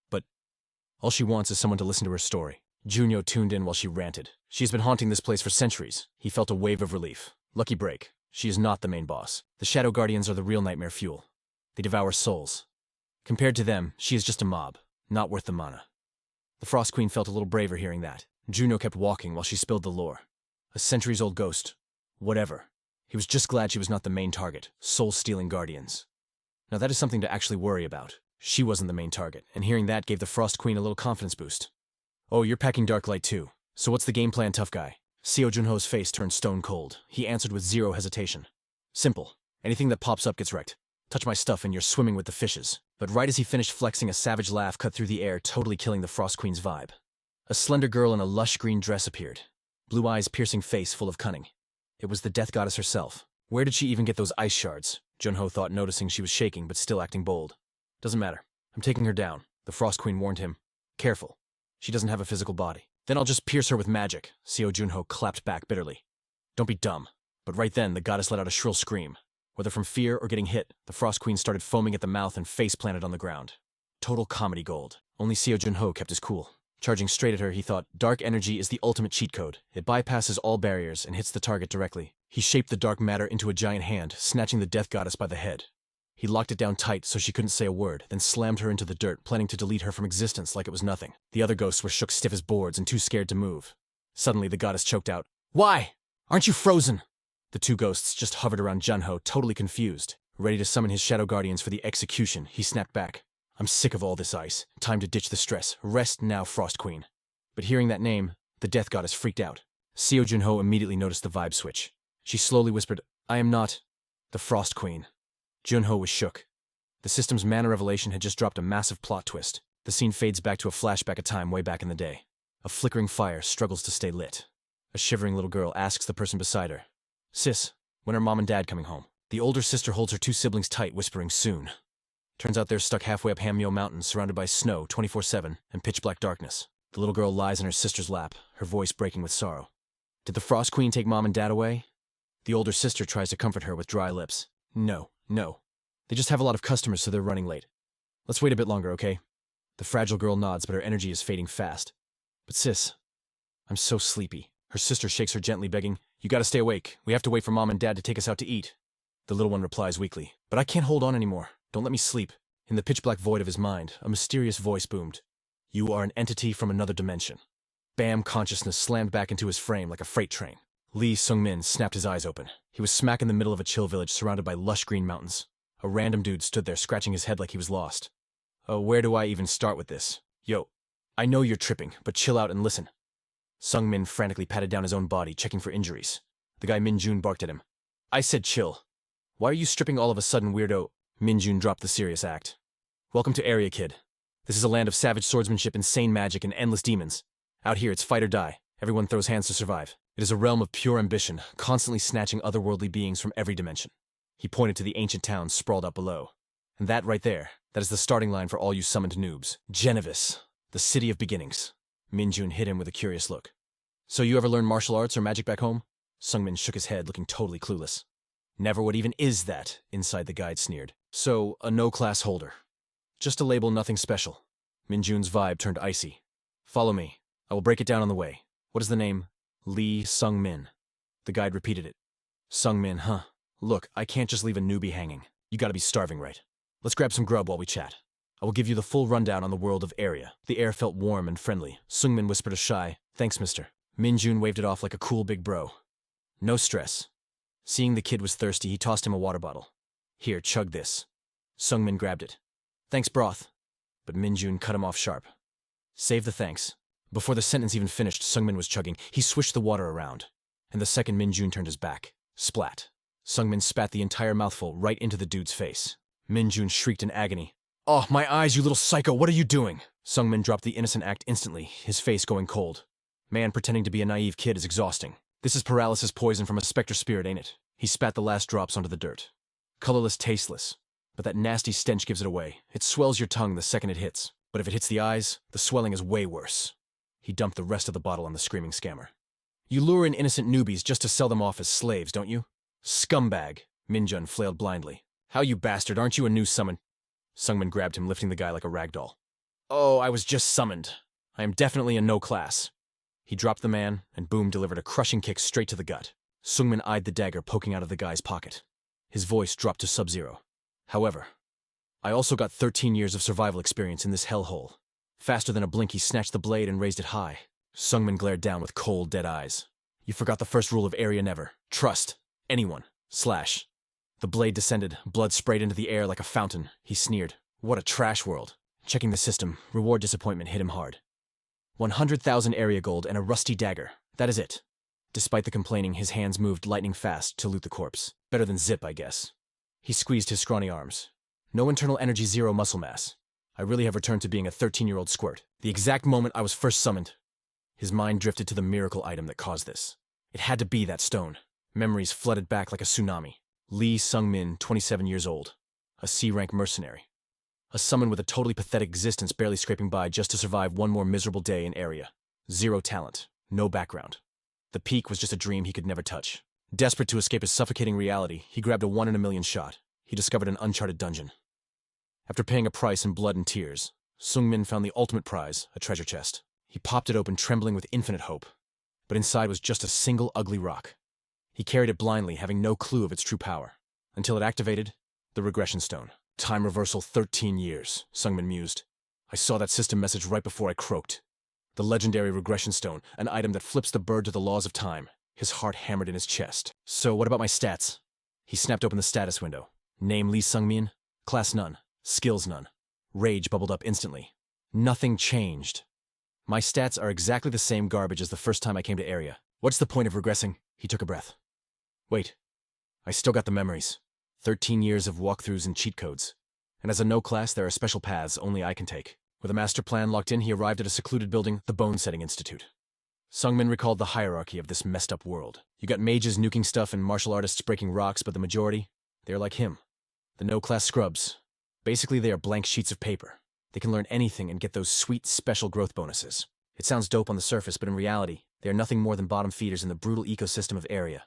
S1: But all she wants is someone to listen to her story. Junho tuned in while she ranted. She has been haunting this place for centuries. He felt a wave of relief. Lucky break. She is not the main boss. The Shadow Guardians are the real nightmare fuel. They devour souls. Compared to them, she is just a mob, not worth the mana. The Frost Queen felt a little braver hearing that. Junho kept walking while she spilled the lore. A centuries-old ghost. Whatever. He was just glad she was not the main target. Soul-stealing guardians. Now that is something to actually worry about. She wasn't the main target, and hearing that gave the Frost Queen a little confidence boost. Oh, you're packing dark light too. So what's the game plan, tough guy? Seo Junho's face turned stone cold. He answered with zero hesitation. Simple. Anything that pops up gets wrecked. Touch my stuff and you're swimming with the fishes. But right as he finished flexing, a savage laugh cut through the air, totally killing the Frost Queen's vibe. A slender girl in a lush green dress appeared. Blue eyes, piercing face full of cunning. It was the death goddess herself. Where did she even get those ice shards? Junho thought, noticing she was shaking but still acting bold. Doesn't matter. I'm taking her down. The Frost Queen warned him. Careful. She doesn't have a physical body. Then I'll just pierce her with magic. Seo Junho clapped back bitterly. Don't be dumb. But right then, the goddess let out a shrill scream. Whether from fear or getting hit, the Frost Queen started foaming at the mouth and face planted on the ground. Total comedy gold. Only Seo Junho kept his cool. Charging straight at her, he thought, dark energy is the ultimate cheat code. It bypasses all barriers and hits the target directly. He shaped the dark matter into a giant hand, snatching the death goddess by the head. He locked it down tight so she couldn't say a word, then slammed her into the dirt, planning to delete her from existence like it was nothing. The other ghosts were shook stiff as boards and too scared to move. Suddenly, the goddess choked out, "Why? Aren't you frozen?" The two ghosts just hovered around Junho, totally confused. Ready to summon his shadow guardians for the execution, he snapped back. "I'm sick of all this ice. Time to ditch the stress. Rest now, Frost Queen." But hearing that name, the death goddess freaked out. Seo Junho immediately noticed the vibe switch. She slowly whispered, "I am not the Frost Queen." Junho was shook. The system's mana revelation had just dropped a massive plot twist. The scene fades back to a flashback of time way back in the day. A flickering fire struggles to stay lit. A shivering little girl asks the person beside her, "Sis, when are mom and dad coming home?" The older sister holds her two siblings tight, whispering, "Soon." Turns out they're stuck halfway up Hammyo Mountain, surrounded by snow 24/7 and pitch-black darkness. The little girl lies in her sister's lap, her voice breaking with sorrow. Did the Frost Queen take mom and dad away? The older sister tries to comfort her with dry lips. No. They just have a lot of customers, so they're running late. Let's wait a bit longer, okay? The fragile girl nods, but her energy is fading fast. But sis, I'm so sleepy. Her sister shakes her gently, begging, "You gotta stay awake. We have to wait for mom and dad to take us out to eat." The little one replies weakly, "But I can't hold on anymore. Don't let me sleep." In the pitch-black void of his mind, a mysterious voice boomed. "You are an entity from another dimension." Bam! Consciousness slammed back into his frame like a freight train. Lee Sung-min snapped his eyes open. He was smack in the middle of a chill village surrounded by lush green mountains. A random dude stood there scratching his head like he was lost. "Oh, where do I even start with this? Yo, I know you're tripping, but chill out and listen." Sung-min frantically patted down his own body, checking for injuries. The guy Min-jun barked at him. "I said chill. Why are you stripping all of a sudden, weirdo?" Min-jun dropped the serious act. "Welcome to Eria, kid. This is a land of savage swordsmanship, insane magic, and endless demons. Out here, it's fight or die. Everyone throws hands to survive. It is a realm of pure ambition, constantly snatching otherworldly beings from every dimension." He pointed to the ancient towns sprawled out below. "And that right there, that is the starting line for all you summoned noobs. Genevis, the city of beginnings." Min-jun hit him with a curious look. "So you ever learn martial arts or magic back home?" Sung-min shook his head, looking totally clueless. "Never. What even is that?" Inside the guide sneered. "So, a no-class holder. Just a label, nothing special." Min-jun's vibe turned icy. "Follow me. I will break it down on the way. What is the name?" "Lee Sung-min." The guide repeated it. "Sung-min, huh? Look, I can't just leave a newbie hanging. You gotta be starving, right? Let's grab some grub while we chat. I will give you the full rundown on the world of Eria." The air felt warm and friendly. Sung-min whispered a shy, "Thanks, mister." Min-jun waved it off like a cool big bro. "No stress." Seeing the kid was thirsty, he tossed him a water bottle. "Here, chug this." Sung-min grabbed it. "Thanks, broth." But Min-jun cut him off sharp. "Save the thanks." Before the sentence even finished, Sung-min was chugging. He swished the water around. And the second Min-jun turned his back. Splat. Sung-min spat the entire mouthful right into the dude's face. Min-jun shrieked in agony. "Oh, my eyes, you little psycho, what are you doing?" Sung-min dropped the innocent act instantly, his face going cold. Man pretending to be a naive kid is exhausting. This is paralysis poison from a specter spirit, ain't it? He spat the last drops onto the dirt. Colorless, tasteless. But that nasty stench gives it away. It swells your tongue the second it hits. But if it hits the eyes, the swelling is way worse. He dumped the rest of the bottle on the screaming scammer. "You lure in innocent newbies just to sell them off as slaves, don't you? Scumbag!" Min-jun flailed blindly. "How you bastard, aren't you a new summon?" Sung-min grabbed him, lifting the guy like a rag doll. "Oh, I was just summoned. I am definitely a no class." He dropped the man, and Boom delivered a crushing kick straight to the gut. Sung-min eyed the dagger poking out of the guy's pocket. His voice dropped to sub-zero. "However, I also got 13 years of survival experience in this hellhole." Faster than a blink, he snatched the blade and raised it high. Sung-min glared down with cold, dead eyes. "You forgot the first rule of Eria: never trust anyone. Slash." The blade descended, blood sprayed into the air like a fountain. He sneered. "What a trash world." Checking the system, reward disappointment hit him hard. 100,000 area gold and a rusty dagger. That is it. Despite the complaining, his hands moved lightning fast to loot the corpse. Better than zip, I guess. He squeezed his scrawny arms. "No internal energy, zero muscle mass. I really have returned to being a 13-year-old squirt. The exact moment I was first summoned." His mind drifted to the miracle item that caused this. It had to be that stone. Memories flooded back like a tsunami. Lee Sung-min, 27 years old. A C-rank mercenary. A summon with a totally pathetic existence, barely scraping by just to survive one more miserable day in Eria. Zero talent. No background. The peak was just a dream he could never touch. Desperate to escape his suffocating reality, he grabbed a 1 in a million shot. He discovered an uncharted dungeon. After paying a price in blood and tears, Sung-min found the ultimate prize, a treasure chest. He popped it open, trembling with infinite hope. But inside was just a single ugly rock. He carried it blindly, having no clue of its true power. Until it activated, The Regression Stone. Time reversal 13 years, Sungmin mused. I saw that system message right before I croaked. The legendary Regression Stone, an item that flips the bird to the laws of time. His heart hammered in his chest. So what about my stats? He snapped open the status window. Name Lee Sungmin. Class none. Skills none. Rage bubbled up instantly. Nothing changed. My stats are exactly the same garbage as the first time I came to Eria. What's the point of regressing? He took a breath. Wait. I still got the memories. 13 years of walkthroughs and cheat codes. And as a no class, there are special paths only I can take. With a master plan locked in, he arrived at a secluded building, the Bone Setting Institute. Sungmin recalled the hierarchy of this messed up world. You got mages nuking stuff and martial artists breaking rocks, but the majority, they're like him. The no-class scrubs. Basically, they are blank sheets of paper. They can learn anything and get those sweet special growth bonuses. It sounds dope on the surface, but in reality, they are nothing more than bottom feeders in the brutal ecosystem of Eria.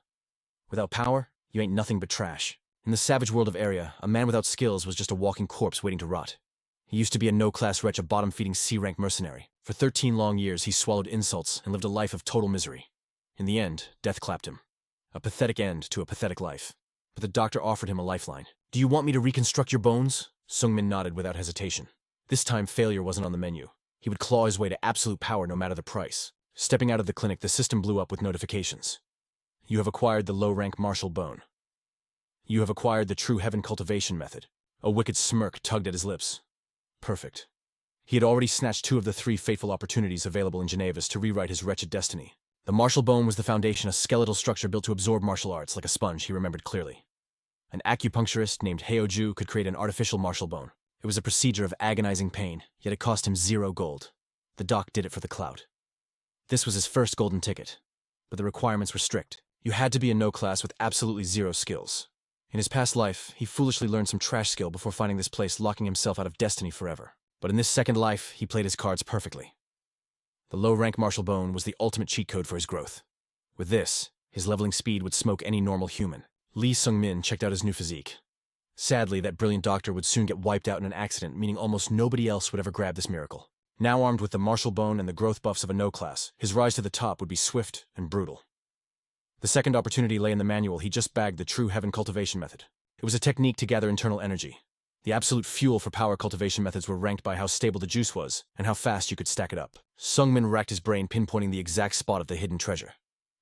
S1: Without power, you ain't nothing but trash. In the savage world of Eria, a man without skills was just a walking corpse waiting to rot. He used to be a no-class wretch, a bottom-feeding C-rank mercenary. For 13 long years, he swallowed insults and lived a life of total misery. In the end, death clapped him. A pathetic end to a pathetic life. But the doctor offered him a lifeline. Do you want me to reconstruct your bones? Sungmin nodded without hesitation. This time, failure wasn't on the menu. He would claw his way to absolute power no matter the price. Stepping out of the clinic, the system blew up with notifications. You have acquired the low-rank martial bone. You have acquired the true heaven cultivation method. A wicked smirk tugged at his lips. Perfect. He had already snatched 2 of the 3 fateful opportunities available in Geneva's to rewrite his wretched destiny. The martial bone was the foundation, a skeletal structure built to absorb martial arts like a sponge, he remembered clearly. An acupuncturist named Heoju could create an artificial martial bone. It was a procedure of agonizing pain, yet it cost him 0 gold. The doc did it for the clout. This was his first golden ticket. But the requirements were strict. You had to be a no-class with absolutely 0 skills. In his past life, he foolishly learned some trash skill before finding this place, locking himself out of destiny forever. But in this second life, he played his cards perfectly. The low-rank martial bone was the ultimate cheat code for his growth. With this, his leveling speed would smoke any normal human. Lee Sungmin checked out his new physique. Sadly, that brilliant doctor would soon get wiped out in an accident, meaning almost nobody else would ever grab this miracle. Now armed with the martial bone and the growth buffs of a no-class, his rise to the top would be swift and brutal. The second opportunity lay in the manual. He just bagged the true heaven cultivation method. It was a technique to gather internal energy. The absolute fuel for power cultivation methods were ranked by how stable the juice was and how fast you could stack it up. Sungmin racked his brain, pinpointing the exact spot of the hidden treasure.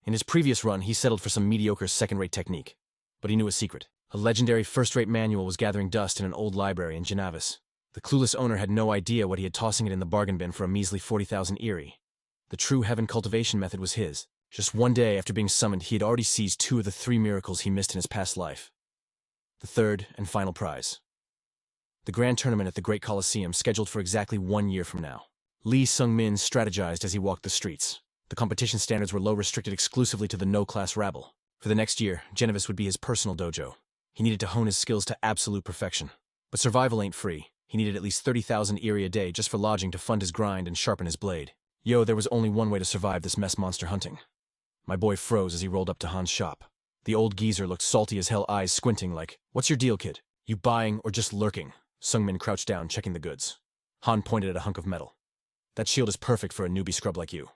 S1: In his previous run, he settled for some mediocre second-rate technique. But he knew a secret. A legendary first-rate manual was gathering dust in an old library in Geneva's. The clueless owner had no idea what he had, tossing it in the bargain bin for a measly 40,000 Eria. The true heaven cultivation method was his. Just one day after being summoned, he had already seized 2 of the 3 miracles he missed in his past life. The third and final prize. The grand tournament at the Great Colosseum, scheduled for exactly 1 year from now. Lee Sungmin strategized as he walked the streets. The competition standards were low, restricted exclusively to the no-class rabble. For the next year, Geneva's would be his personal dojo. He needed to hone his skills to absolute perfection. But survival ain't free. He needed at least 30,000 Eria a day just for lodging to fund his grind and sharpen his blade. There was only one way to survive this mess monster hunting. My boy froze as he rolled up to Han's shop. The old geezer looked salty as hell, eyes squinting like, "What's your deal, kid? You buying or just lurking?" Sungmin crouched down, checking the goods. Han pointed at a hunk of metal. "That shield is perfect for a newbie scrub like you.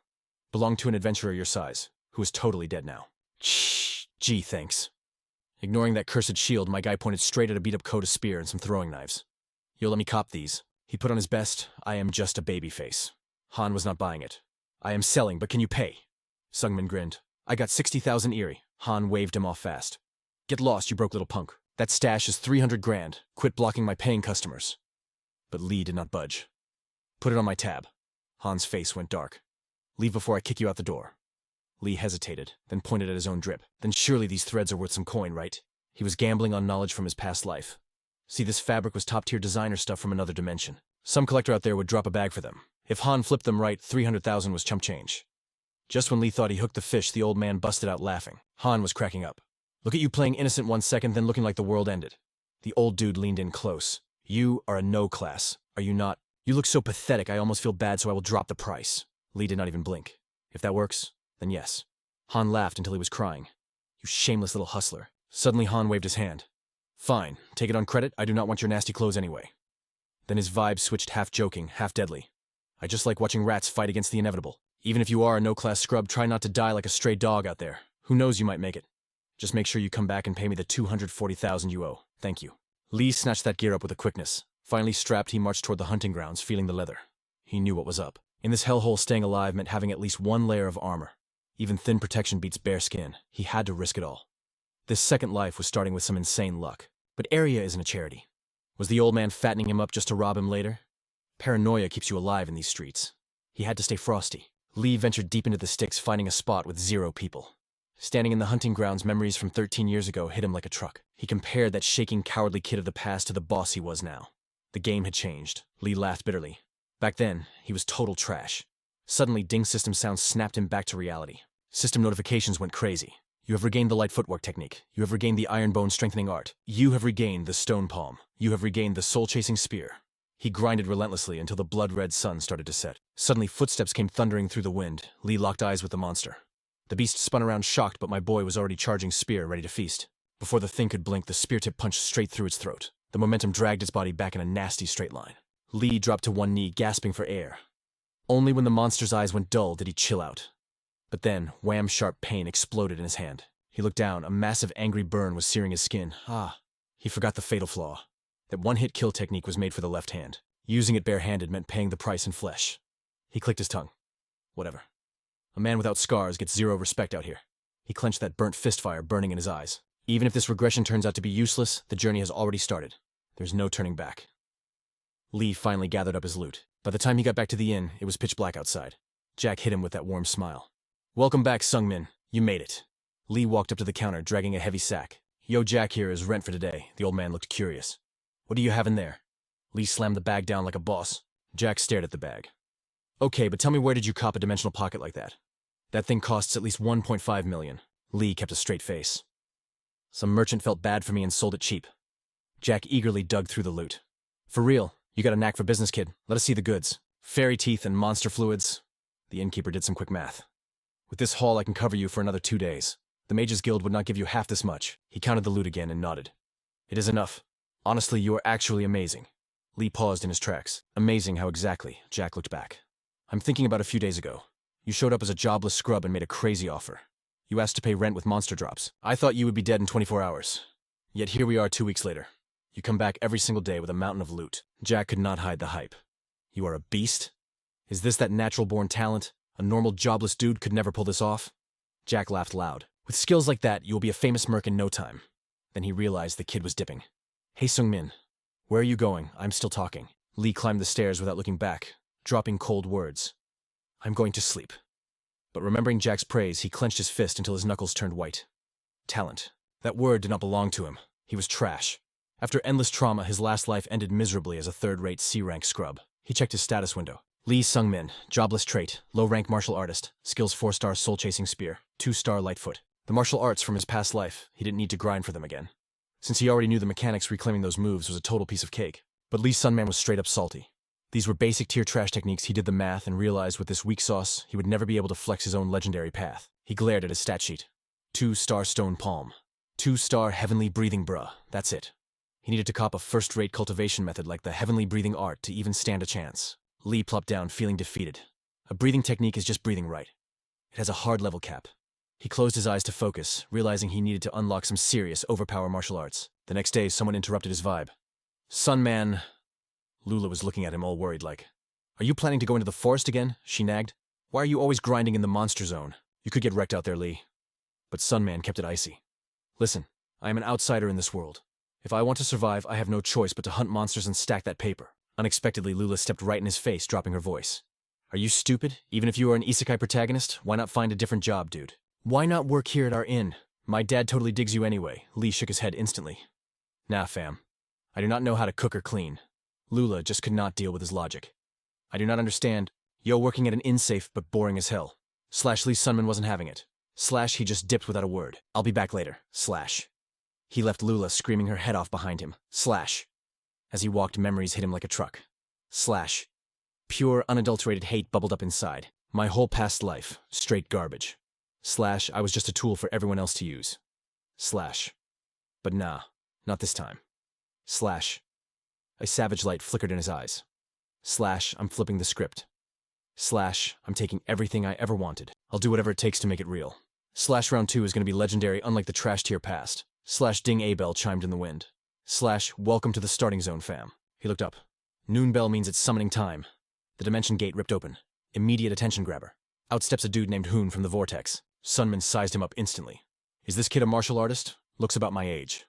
S1: Belonged to an adventurer your size, who is totally dead now." Gee, thanks. Ignoring that cursed shield, my guy pointed straight at a beat-up coat, a spear, and some throwing knives. "Let me cop these." He put on his best, "I am just a baby face." Han was not buying it. "I am selling, but can you pay?" Sungmin grinned. "I got 60,000 Eria." Han waved him off fast. "Get lost, you broke little punk. That stash is 300 grand. Quit blocking my paying customers." But Lee did not budge. "Put it on my tab." Han's face went dark. "Leave before I kick you out the door." Lee hesitated, then pointed at his own drip. "Then surely these threads are worth some coin, right?" He was gambling on knowledge from his past life. See, this fabric was top-tier designer stuff from another dimension. Some collector out there would drop a bag for them. If Han flipped them right, 300,000 was chump change. Just when Lee thought he hooked the fish, the old man busted out laughing. Han was cracking up. "Look at you playing innocent 1 second, then looking like the world ended." The old dude leaned in close. "You are a no-class, are you not? You look so pathetic, I almost feel bad, so I will drop the price." Lee did not even blink. "If that works, then yes." Han laughed until he was crying. "You shameless little hustler." Suddenly Han waved his hand. "Fine, take it on credit, I do not want your nasty clothes anyway." Then his vibe switched, half joking, half deadly. "I just like watching rats fight against the inevitable. Even if you are a no-class scrub, try not to die like a stray dog out there. Who knows, you might make it. Just make sure you come back and pay me the 240,000 you owe. Thank you." Lee snatched that gear up with a quickness. Finally strapped, he marched toward the hunting grounds, feeling the leather. He knew what was up. In this hellhole, staying alive meant having at least one layer of armor. Even thin protection beats bare skin. He had to risk it all. This second life was starting with some insane luck. But Eria isn't a charity. Was the old man fattening him up just to rob him later? Paranoia keeps you alive in these streets. He had to stay frosty. Lee ventured deep into the sticks, finding a spot with 0 people. Standing in the hunting grounds, memories from 13 years ago hit him like a truck. He compared that shaking, cowardly kid of the past to the boss he was now. The game had changed. Lee laughed bitterly. Back then, he was total trash. Suddenly, Ding system sounds snapped him back to reality. System notifications went crazy. You have regained the light footwork technique. You have regained the iron bone strengthening art. You have regained the stone palm. You have regained the soul-chasing spear. He grinded relentlessly until the blood-red sun started to set. Suddenly, footsteps came thundering through the wind. Lee locked eyes with the monster. The beast spun around shocked, but my boy was already charging spear, ready to feast. Before the thing could blink, the spear tip punched straight through its throat. The momentum dragged its body back in a nasty straight line. Lee dropped to one knee, gasping for air. Only when the monster's eyes went dull did he chill out. But then, wham, sharp pain exploded in his hand. He looked down. A massive angry burn was searing his skin. He forgot the fatal flaw. That one-hit kill technique was made for the left hand. Using it barehanded meant paying the price in flesh. He clicked his tongue. Whatever. A man without scars gets 0 respect out here. He clenched that burnt fist fire burning in his eyes. Even if this regression turns out to be useless, the journey has already started. There's no turning back. Lee finally gathered up his loot. By the time he got back to the inn, it was pitch black outside. Jack hit him with that warm smile. Welcome back, Sungmin. You made it. Lee walked up to the counter, dragging a heavy sack. Yo, Jack here is rent for today. The old man looked curious. What do you have in there? Lee slammed the bag down like a boss. Jack stared at the bag. Okay, but tell me, where did you cop a dimensional pocket like that? That thing costs at least 1.5 million. Lee kept a straight face. Some merchant felt bad for me and sold it cheap. Jack eagerly dug through the loot. For real, you got a knack for business, kid. Let us see the goods. Fairy teeth and monster fluids. The innkeeper did some quick math. With this haul, I can cover you for another 2 days. The Mages Guild would not give you half this much. He counted the loot again and nodded. It is enough. Honestly, you are actually amazing. Lee paused in his tracks. Amazing how exactly, Jack looked back. I'm thinking about a few days ago. You showed up as a jobless scrub and made a crazy offer. You asked to pay rent with monster drops. I thought you would be dead in 24 hours. Yet here we are 2 weeks later. You come back every single day with a mountain of loot. Jack could not hide the hype. You are a beast? Is this that natural-born talent? A normal jobless dude could never pull this off? Jack laughed loud. With skills like that, you will be a famous merc in no time. Then he realized the kid was dipping. Hey, Sungmin. Where are you going? I'm still talking. Lee climbed the stairs without looking back, dropping cold words. I'm going to sleep. But remembering Jack's praise, he clenched his fist until his knuckles turned white. Talent. That word did not belong to him. He was trash. After endless trauma, his last life ended miserably as a third-rate C-rank scrub. He checked his status window. Lee Sungmin, jobless trait, low-rank martial artist, skills 4-star soul-chasing spear, 2-star lightfoot. The martial arts from his past life, he didn't need to grind for them again. Since he already knew the mechanics, reclaiming those moves was a total piece of cake. But Lee Sunman was straight up salty. These were basic tier trash techniques. He did the math and realized with this weak sauce, he would never be able to flex his own legendary path. He glared at his stat sheet. 2-star stone palm. 2-star heavenly breathing bruh. That's it. He needed to cop a first-rate cultivation method like the heavenly breathing art to even stand a chance. Lee plopped down, feeling defeated. A breathing technique is just breathing right. It has a hard level cap. He closed his eyes to focus, realizing he needed to unlock some serious, overpower martial arts. The next day, someone interrupted his vibe. Sunman. Lula was looking at him all worried like. Are you planning to go into the forest again? She nagged. Why are you always grinding in the monster zone? You could get wrecked out there, Lee. But Sunman kept it icy. Listen, I am an outsider in this world. If I want to survive, I have no choice but to hunt monsters and stack that paper. Unexpectedly, Lula stepped right in his face, dropping her voice. Are you stupid? Even if you are an isekai protagonist, why not find a different job, dude? Why not work here at our inn? My dad totally digs you anyway. Lee shook his head instantly. Nah, fam. I do not know how to cook or clean. Lula just could not deal with his logic. I do not understand. Yo, working at an inn safe, but boring as hell. / Lee Sunman wasn't having it. / he just dipped without a word. I'll be back later. / He left Lula screaming her head off behind him. / As he walked, memories hit him like a truck. / Pure, unadulterated hate bubbled up inside. My whole past life, straight garbage. / I was just a tool for everyone else to use. / But nah, not this time. / A savage light flickered in his eyes. / I'm flipping the script. / I'm taking everything I ever wanted. I'll do whatever it takes to make it real. / round 2 is going to be legendary unlike the trash tier past. / Ding A bell chimed in the wind. Slash, welcome to the starting zone, fam. He looked up. Noon bell means it's summoning time. The dimension gate ripped open. Immediate attention grabber. Out steps a dude named Hoon from the vortex. Sunman sized him up instantly. Is this kid a martial artist? Looks about my age.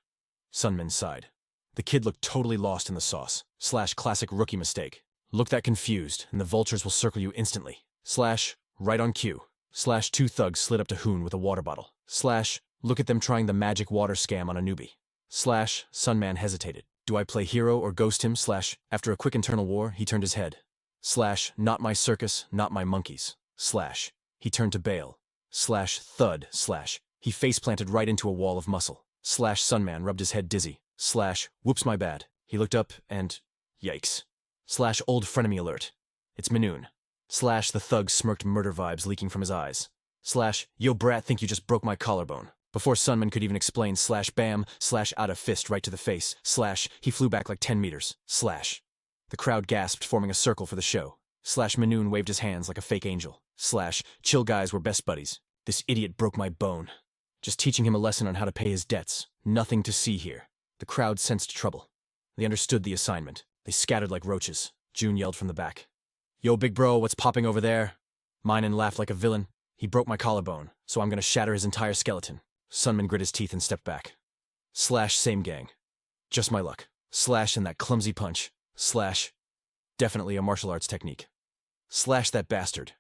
S1: Sunman sighed. The kid looked totally lost in the sauce. Slash, classic rookie mistake. Look that confused, and the vultures will circle you instantly. Slash, right on cue. Slash, two thugs slid up to Hoon with a water bottle. Slash, look at them trying the magic water scam on a newbie. Slash, Sunman hesitated. Do I play hero or ghost him? Slash, after a quick internal war, he turned his head. Slash, not my circus, not my monkeys. Slash, he turned to bail. Slash, thud, slash, he face planted right into a wall of muscle. Slash, Sunman rubbed his head dizzy. Slash, whoops my bad. He looked up and, yikes. Slash, old frenemy alert. It's Minoon. Slash, the thug smirked murder vibes leaking from his eyes. Slash, yo brat, think you just broke my collarbone. Before Sunman could even explain, slash, bam, slash, out a fist right to the face. Slash, he flew back like 10 meters. Slash. The crowd gasped, forming a circle for the show. Slash, Minoon waved his hands like a fake angel. Slash, chill guys, we're best buddies. This idiot broke my bone. Just teaching him a lesson on how to pay his debts. Nothing to see here. The crowd sensed trouble. They understood the assignment. They scattered like roaches. June yelled from the back. Yo, big bro, what's popping over there? Minen laughed like a villain. He broke my collarbone, so I'm gonna shatter his entire skeleton. Sunman grit his teeth and stepped back. Slash, same gang. Just my luck. Slash, and that clumsy punch. Slash, definitely a martial arts technique. Slash that bastard.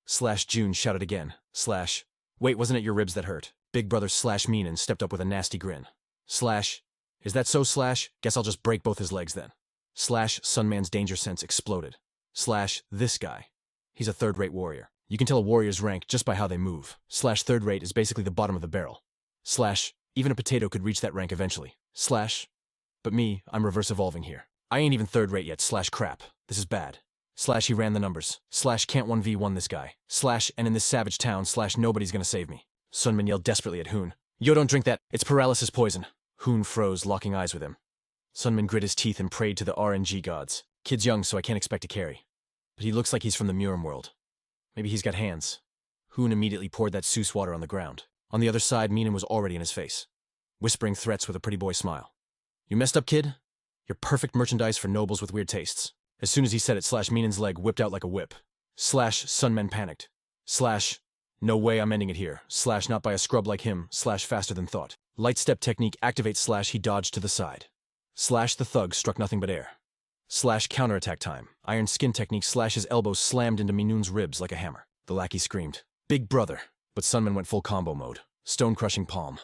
S1: Slash, June shouted again. Slash, wait, wasn't it your ribs that hurt? Big brother slash Minen stepped up with a nasty grin. Slash, is that so? Slash, guess I'll just break both his legs then. Slash, Sunman's danger sense exploded. Slash, this guy. He's a third-rate warrior. You can tell a warrior's rank just by how they move. Slash, third-rate is basically the bottom of the barrel. Slash, even a potato could reach that rank eventually. Slash, but me, I'm reverse evolving here. I ain't even third-rate yet. Slash, crap. This is bad. Slash, he ran the numbers. Slash, can't 1v1 this guy. Slash, and in this savage town, slash, nobody's gonna save me. Sunman yelled desperately at Hoon. Yo, don't drink that. It's perilous poison. Hoon froze, locking eyes with him. Sunman grit his teeth and prayed to the RNG gods. Kid's young, so I can't expect to carry. But he looks like he's from the Murim world. Maybe he's got hands. Hoon immediately poured that Seuss water on the ground. On the other side, Minen was already in his face, whispering threats with a pretty boy smile. You messed up, kid? You're perfect merchandise for nobles with weird tastes. As soon as he said it, slash, Minen's leg whipped out like a whip. Slash, Sunman panicked. Slash, no way I'm ending it here. Slash, not by a scrub like him. Slash, faster than thought. Light step technique activates. Slash, he dodged to the side. Slash, the thug struck nothing but air. Slash, counterattack time. Iron skin technique. Slash, his elbow slammed into Minoon's ribs like a hammer. The lackey screamed, big brother. But Sunman went full combo mode. Stone-crushing palm.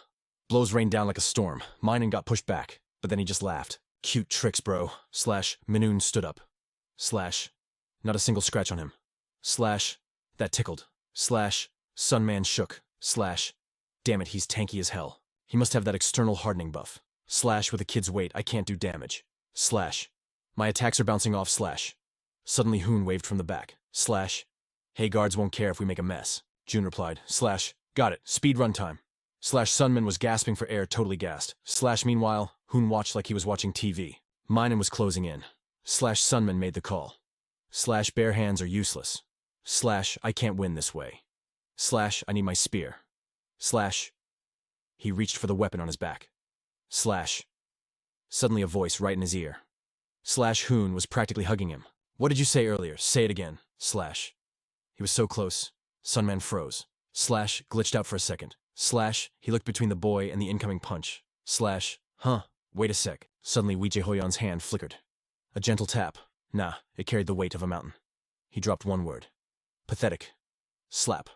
S1: Blows rained down like a storm. Minen got pushed back, but then he just laughed. Cute tricks, bro. Slash, Minoon stood up. Slash, not a single scratch on him. Slash, that tickled. Slash, Sunman shook. Slash, damn it, he's tanky as hell. He must have that external hardening buff. Slash, with a kid's weight, I can't do damage. Slash, my attacks are bouncing off. Slash. Suddenly Hoon waved from the back. Slash, hey, guards won't care if we make a mess. June replied. Slash, got it, speed run time. Slash, Sunman was gasping for air, totally gassed. Slash, meanwhile, Hoon watched like he was watching TV. Minen was closing in. Slash, Sunman made the call. Slash, bare hands are useless. Slash, I can't win this way. Slash, I need my spear. Slash, he reached for the weapon on his back. Slash, suddenly a voice right in his ear. Slash, Hoon was practically hugging him. What did you say earlier? Say it again. Slash. He was so close. Sunman froze. Slash, glitched out for a second. Slash, he looked between the boy and the incoming punch. Slash, huh, wait a sec. Suddenly Weijie Hoyan's hand flickered. A gentle tap. Nah, it carried the weight of a mountain. He dropped one word. Pathetic. Slap.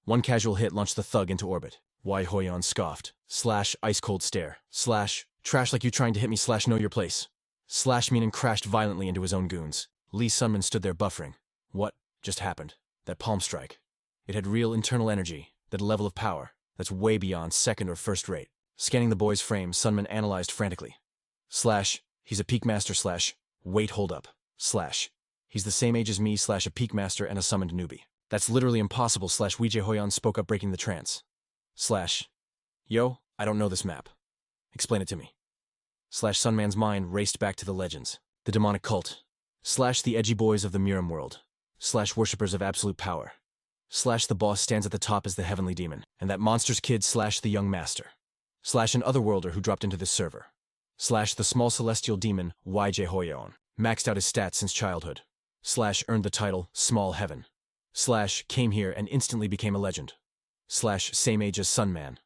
S1: One casual hit launched the thug into orbit. Wei Hoyan scoffed. Slash, ice-cold stare. Slash, trash like you trying to hit me. Slash, know your place. Slash, Minen crashed violently into his own goons. Lee Sunman stood there buffering. What just happened? That palm strike. It had real internal energy, that level of power, that's way beyond second or first rate. Scanning the boy's frame, Sunman analyzed frantically. Slash, he's a peak master. Slash, wait, hold up. Slash, he's the same age as me. Slash, a peak master and a summoned newbie. That's literally impossible. Slash, Weijie Hoyan spoke up, breaking the trance. Slash, yo, I don't know this map. Explain it to me. Slash, Sunman's mind raced back to the legends. The demonic cult. Slash, the edgy boys of the Murim world. Slash, worshippers of absolute power. Slash, the boss stands at the top as the heavenly demon. And that monster's kid. Slash, the young master. Slash, an otherworlder who dropped into this server. Slash the small celestial demon YJ Hoyon. Maxed out his stats since childhood. Slash earned the title Small Heaven. Slash came here and instantly became a legend. Slash same age as Sunman.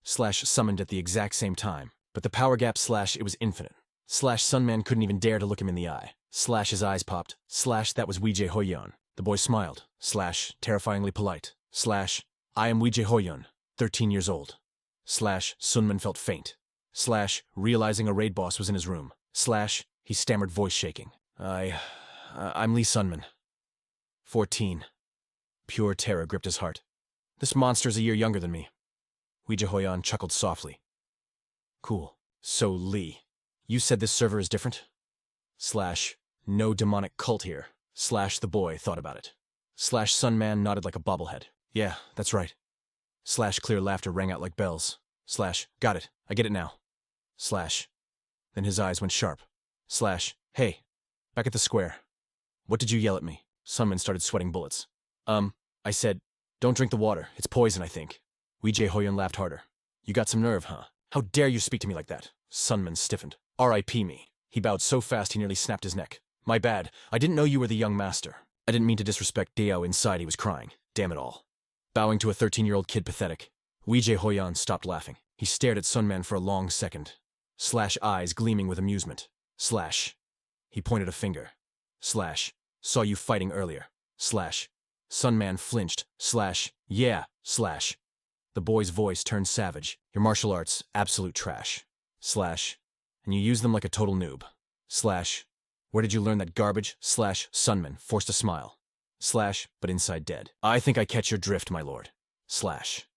S1: Slash summoned at the exact same time. But the power gap slash it was infinite. Slash Sunman couldn't even dare to look him in the eye. Slash his eyes popped. Slash that was Weijie Hoyon. The boy smiled. Slash terrifyingly polite. Slash I am Weijie Hoyon, 13 years old. Slash Sunman felt faint. Slash realizing a raid boss was in his room. Slash he stammered, voice shaking. I'm Lee Sunman. 14. Pure terror gripped his heart. This monster's a year younger than me. Weijie Hoyon chuckled softly. Cool. So Lee, you said this server is different? Slash no demonic cult here. Slash the boy thought about it. Slash Sunman nodded like a bobblehead. Yeah, that's right. Slash clear laughter rang out like bells. Slash got it. I get it now. Slash. Then his eyes went sharp. Slash hey, back at the square. What did you yell at me? Sunman started sweating bullets. I said, don't drink the water. It's poison, I think. Weijie Hoyon laughed harder. You got some nerve, huh? How dare you speak to me like that? Sunman stiffened. R.I.P. me. He bowed so fast he nearly snapped his neck. My bad. I didn't know you were the young master. I didn't mean to disrespect Dao. Inside he was crying. Damn it all. Bowing to a 13-year-old kid pathetic. Weijie Hoyon stopped laughing. He stared at Sunman for a long second. Slash eyes gleaming with amusement. Slash. He pointed a finger. Slash. Saw you fighting earlier. Slash. Sunman flinched. Slash. Yeah. Slash. The boy's voice turned savage. Your martial arts, absolute trash. Slash. And you use them like a total noob. Slash. Where did you learn that garbage? Slash. Sunman forced a smile. Slash. But inside dead. I think I catch your drift, my lord. Slash.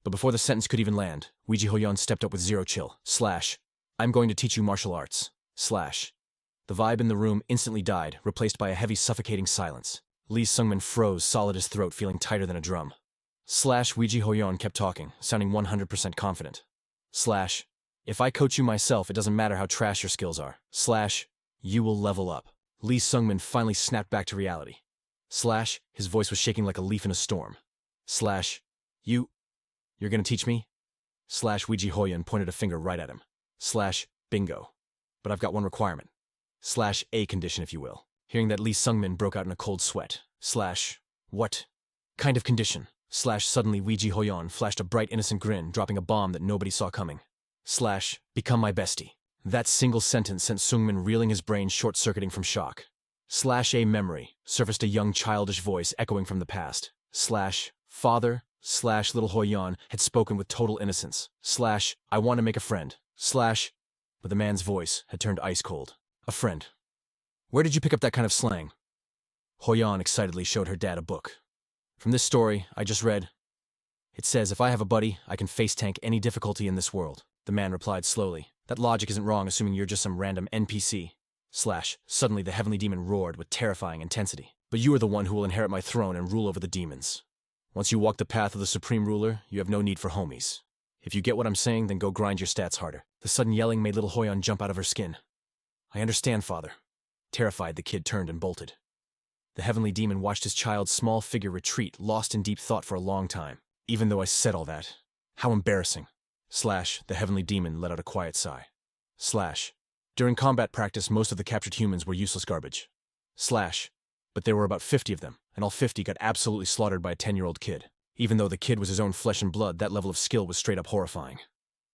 S1: But before the sentence could even land, Weijie Hoyon stepped up with zero chill. Slash. I'm going to teach you martial arts. Slash. The vibe in the room instantly died, replaced by a heavy, suffocating silence. Lee Sungman froze, solid his throat, feeling tighter than a drum. Slash Weijie Hoyon kept talking, sounding 100% confident. Slash. If I coach you myself, it doesn't matter how trash your skills are. Slash. You will level up. Lee Sungman finally snapped back to reality. Slash. His voice was shaking like a leaf in a storm. Slash. You're gonna teach me? Slash Weijie Hoyon pointed a finger right at him. Slash. Bingo. But I've got one requirement. Slash a condition, if you will. Hearing that, Lee Sungmin broke out in a cold sweat. Slash. What kind of condition? Slash suddenly Weijie Hoyon flashed a bright innocent grin, dropping a bomb that nobody saw coming. Slash. Become my bestie. That single sentence sent Sungmin reeling, his brain short-circuiting from shock. Slash a memory, surfaced a young childish voice echoing from the past. Slash. Father. Slash little Hoyon had spoken with total innocence. Slash. I want to make a friend. Slash. But the man's voice had turned ice cold. A friend. Where did you pick up that kind of slang? Hoyon excitedly showed her dad a book. From this story I just read, it says if I have a buddy, I can face tank any difficulty in this world. The man replied slowly. That logic isn't wrong, assuming you're just some random NPC. Slash. Suddenly the heavenly demon roared with terrifying intensity. But you are the one who will inherit my throne and rule over the demons. Once you walk the path of the supreme ruler, you have no need for homies. If you get what I'm saying, then go grind your stats harder. The sudden yelling made little Hoyon jump out of her skin. I understand, father. Terrified, the kid turned and bolted. The heavenly demon watched his child's small figure retreat, lost in deep thought for a long time. Even though I said all that. How embarrassing. Slash. The heavenly demon let out a quiet sigh. Slash. During combat practice, most of the captured humans were useless garbage. Slash. But there were about 50 of them, and all 50 got absolutely slaughtered by a 10-year-old kid. Even though the kid was his own flesh and blood, that level of skill was straight up horrifying.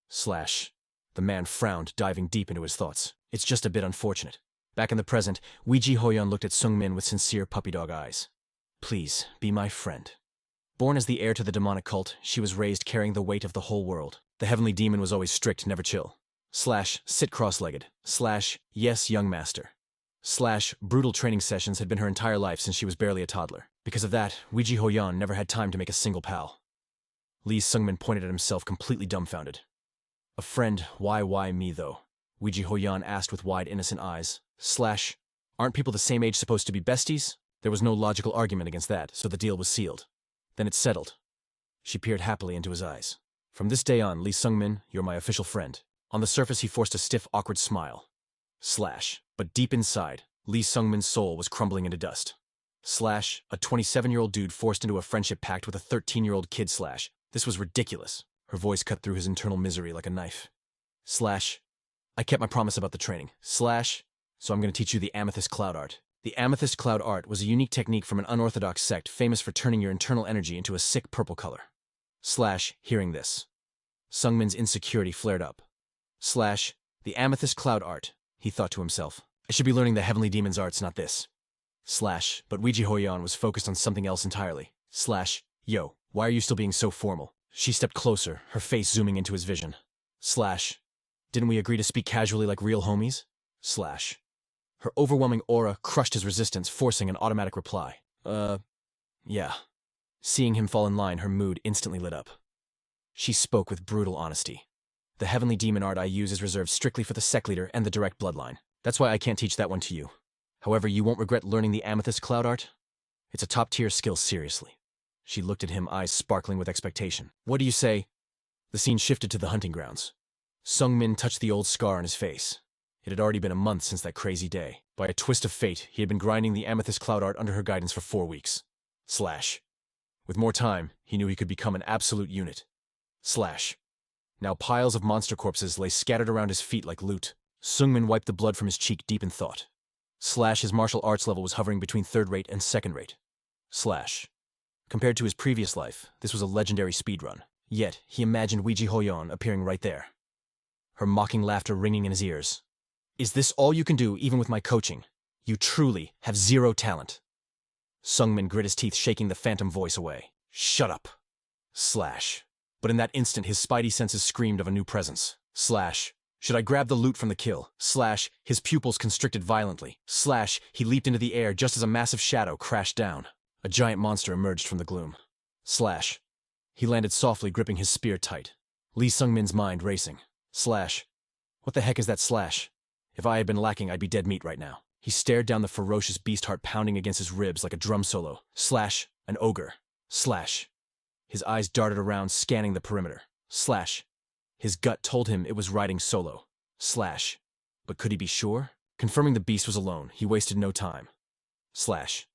S1: Slash. The man frowned, diving deep into his thoughts. It's just a bit unfortunate. Back in the present, Weijie Hoyon looked at Sungmin with sincere puppy dog eyes. Please, be my friend. Born as the heir to the demonic cult, she was raised carrying the weight of the whole world. The heavenly demon was always strict, never chill. Slash. Sit cross-legged. Slash. Yes, young master. Slash. Brutal training sessions had been her entire life since she was barely a toddler. Because of that, Weijie Hoyon never had time to make a single pal. Lee Sungmin pointed at himself, completely dumbfounded. A friend, why me though? Weijie Hoyon asked with wide, innocent eyes. Slash. Aren't people the same age supposed to be besties? There was no logical argument against that, so the deal was sealed. Then it settled. She peered happily into his eyes. From this day on, Lee Sungmin, you're my official friend. On the surface, he forced a stiff, awkward smile. Slash. But deep inside, Lee Sungmin's soul was crumbling into dust. Slash. A 27-year-old dude forced into a friendship pact with a 13-year-old kid. Slash. This was ridiculous. Her voice cut through his internal misery like a knife. Slash. I kept my promise about the training. Slash, so I'm going to teach you the Amethyst Cloud Art. The Amethyst Cloud Art was a unique technique from an unorthodox sect famous for turning your internal energy into a sick purple color. Slash, hearing this. Sungmin's insecurity flared up. Slash, the Amethyst Cloud Art, he thought to himself. I should be learning the heavenly demon's arts, not this. Slash, but Weiji Hoyan was focused on something else entirely. Slash, yo, why are you still being so formal? She stepped closer, her face zooming into his vision. Slash, didn't we agree to speak casually like real homies? Slash. Her overwhelming aura crushed his resistance, forcing an automatic reply. Yeah. Seeing him fall in line, her mood instantly lit up. She spoke with brutal honesty. The heavenly demon art I use is reserved strictly for the sect leader and the direct bloodline. That's why I can't teach that one to you. However, you won't regret learning the Amethyst Cloud Art. It's a top-tier skill, seriously. She looked at him, eyes sparkling with expectation. What do you say? The scene shifted to the hunting grounds. Sungmin touched the old scar on his face. It had already been a month since that crazy day. By a twist of fate, he had been grinding the Amethyst Cloud Art under her guidance for 4 weeks. Slash. With more time, he knew he could become an absolute unit. Slash. Now piles of monster corpses lay scattered around his feet like loot. Sungmin wiped the blood from his cheek deep in thought. Slash, his martial arts level was hovering between third-rate and second-rate. Slash. Compared to his previous life, this was a legendary speedrun. Yet, he imagined Weiji Hoyan appearing right there. Her mocking laughter ringing in his ears. Is this all you can do even with my coaching? You truly have zero talent. Sungmin grit his teeth, shaking the phantom voice away. Shut up. Slash. But in that instant, his spidey senses screamed of a new presence. Slash. Should I grab the loot from the kill? Slash. His pupils constricted violently. Slash. He leaped into the air just as a massive shadow crashed down. A giant monster emerged from the gloom. Slash. He landed softly, gripping his spear tight. Lee Sungmin's mind racing. Slash. What the heck is that slash? If I had been lacking, I'd be dead meat right now. He stared down the ferocious beast heart pounding against his ribs like a drum solo. Slash. An ogre. Slash. His eyes darted around, scanning the perimeter. Slash. His gut told him it was riding solo. Slash. But could he be sure? Confirming the beast was alone, he wasted no time. Slash.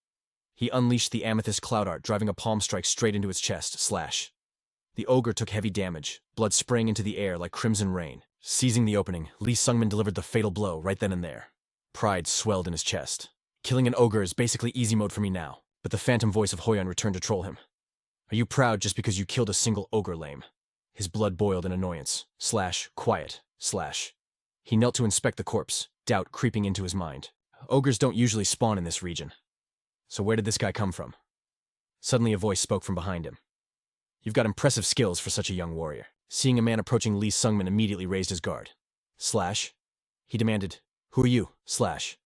S1: He unleashed the Amethyst Cloud Art, driving a palm strike straight into its chest. Slash. The ogre took heavy damage, blood spraying into the air like crimson rain. Seizing the opening, Lee Sungmin delivered the fatal blow right then and there. Pride swelled in his chest. Killing an ogre is basically easy mode for me now, but the phantom voice of Hoyan returned to troll him. Are you proud just because you killed a single ogre, lame? His blood boiled in annoyance. Slash. Quiet. Slash. He knelt to inspect the corpse, doubt creeping into his mind. Ogres don't usually spawn in this region. So where did this guy come from? Suddenly a voice spoke from behind him. You've got impressive skills for such a young warrior. Seeing a man approaching, Lee Sungmin immediately raised his guard. Slash. He demanded, Who are you? Slash.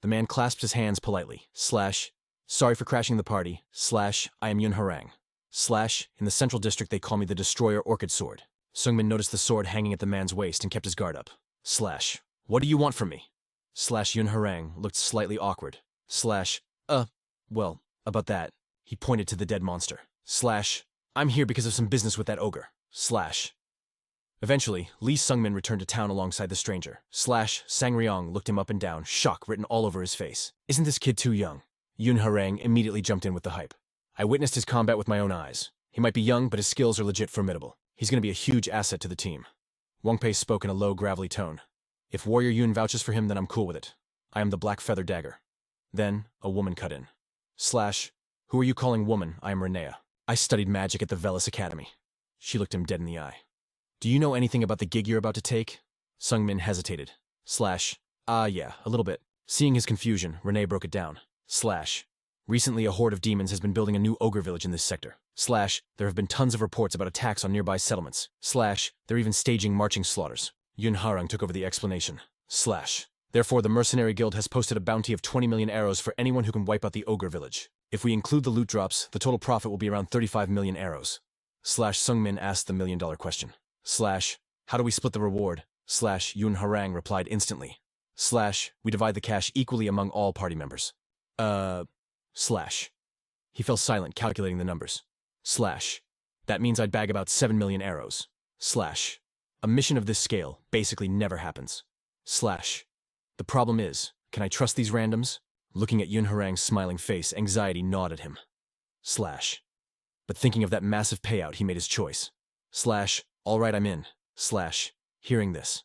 S1: The man clasped his hands politely. Slash. Sorry for crashing the party. Slash. I am Yun Harang. Slash. In the Central District they call me the Destroyer Orchid Sword. Sungmin noticed the sword hanging at the man's waist and kept his guard up. Slash. What do you want from me? Slash. Yun Harang looked slightly awkward. Slash. Well, about that. He pointed to the dead monster. Slash. I'm here because of some business with that ogre. Slash. Eventually, Lee Sungmin returned to town alongside the stranger. Slash. Sangryong looked him up and down, shock written all over his face. Isn't this kid too young? Yun Harang immediately jumped in with the hype. I witnessed his combat with my own eyes. He might be young, but his skills are legit formidable. He's going to be a huge asset to the team. Wang Pei spoke in a low, gravelly tone. If Warrior Yun vouches for him, then I'm cool with it. I am the Black Feather Dagger. Then, a woman cut in. Slash. Who are you calling woman? I am Renea. I studied magic at the Velis Academy. She looked him dead in the eye. Do you know anything about the gig you're about to take? Sungmin hesitated. Slash. Yeah, a little bit. Seeing his confusion, Renee broke it down. Slash. Recently, a horde of demons has been building a new ogre village in this sector. Slash. There have been tons of reports about attacks on nearby settlements. Slash. They're even staging marching slaughters. Yun Harang took over the explanation. Slash. Therefore, the mercenary guild has posted a bounty of 20 million arrows for anyone who can wipe out the ogre village. If we include the loot drops, the total profit will be around 35 million arrows. Slash. Sungmin asked the million-dollar question. Slash. How do we split the reward? Slash. Yun Harang replied instantly. Slash. We divide the cash equally among all party members. Slash. He fell silent, calculating the numbers. Slash. That means I'd bag about 7 million arrows. Slash. A mission of this scale basically never happens. Slash. The problem is, can I trust these randoms? Looking at Yun Harang's smiling face, anxiety gnawed at him. Slash. But thinking of that massive payout, he made his choice. Slash. All right, I'm in. Slash. Hearing this.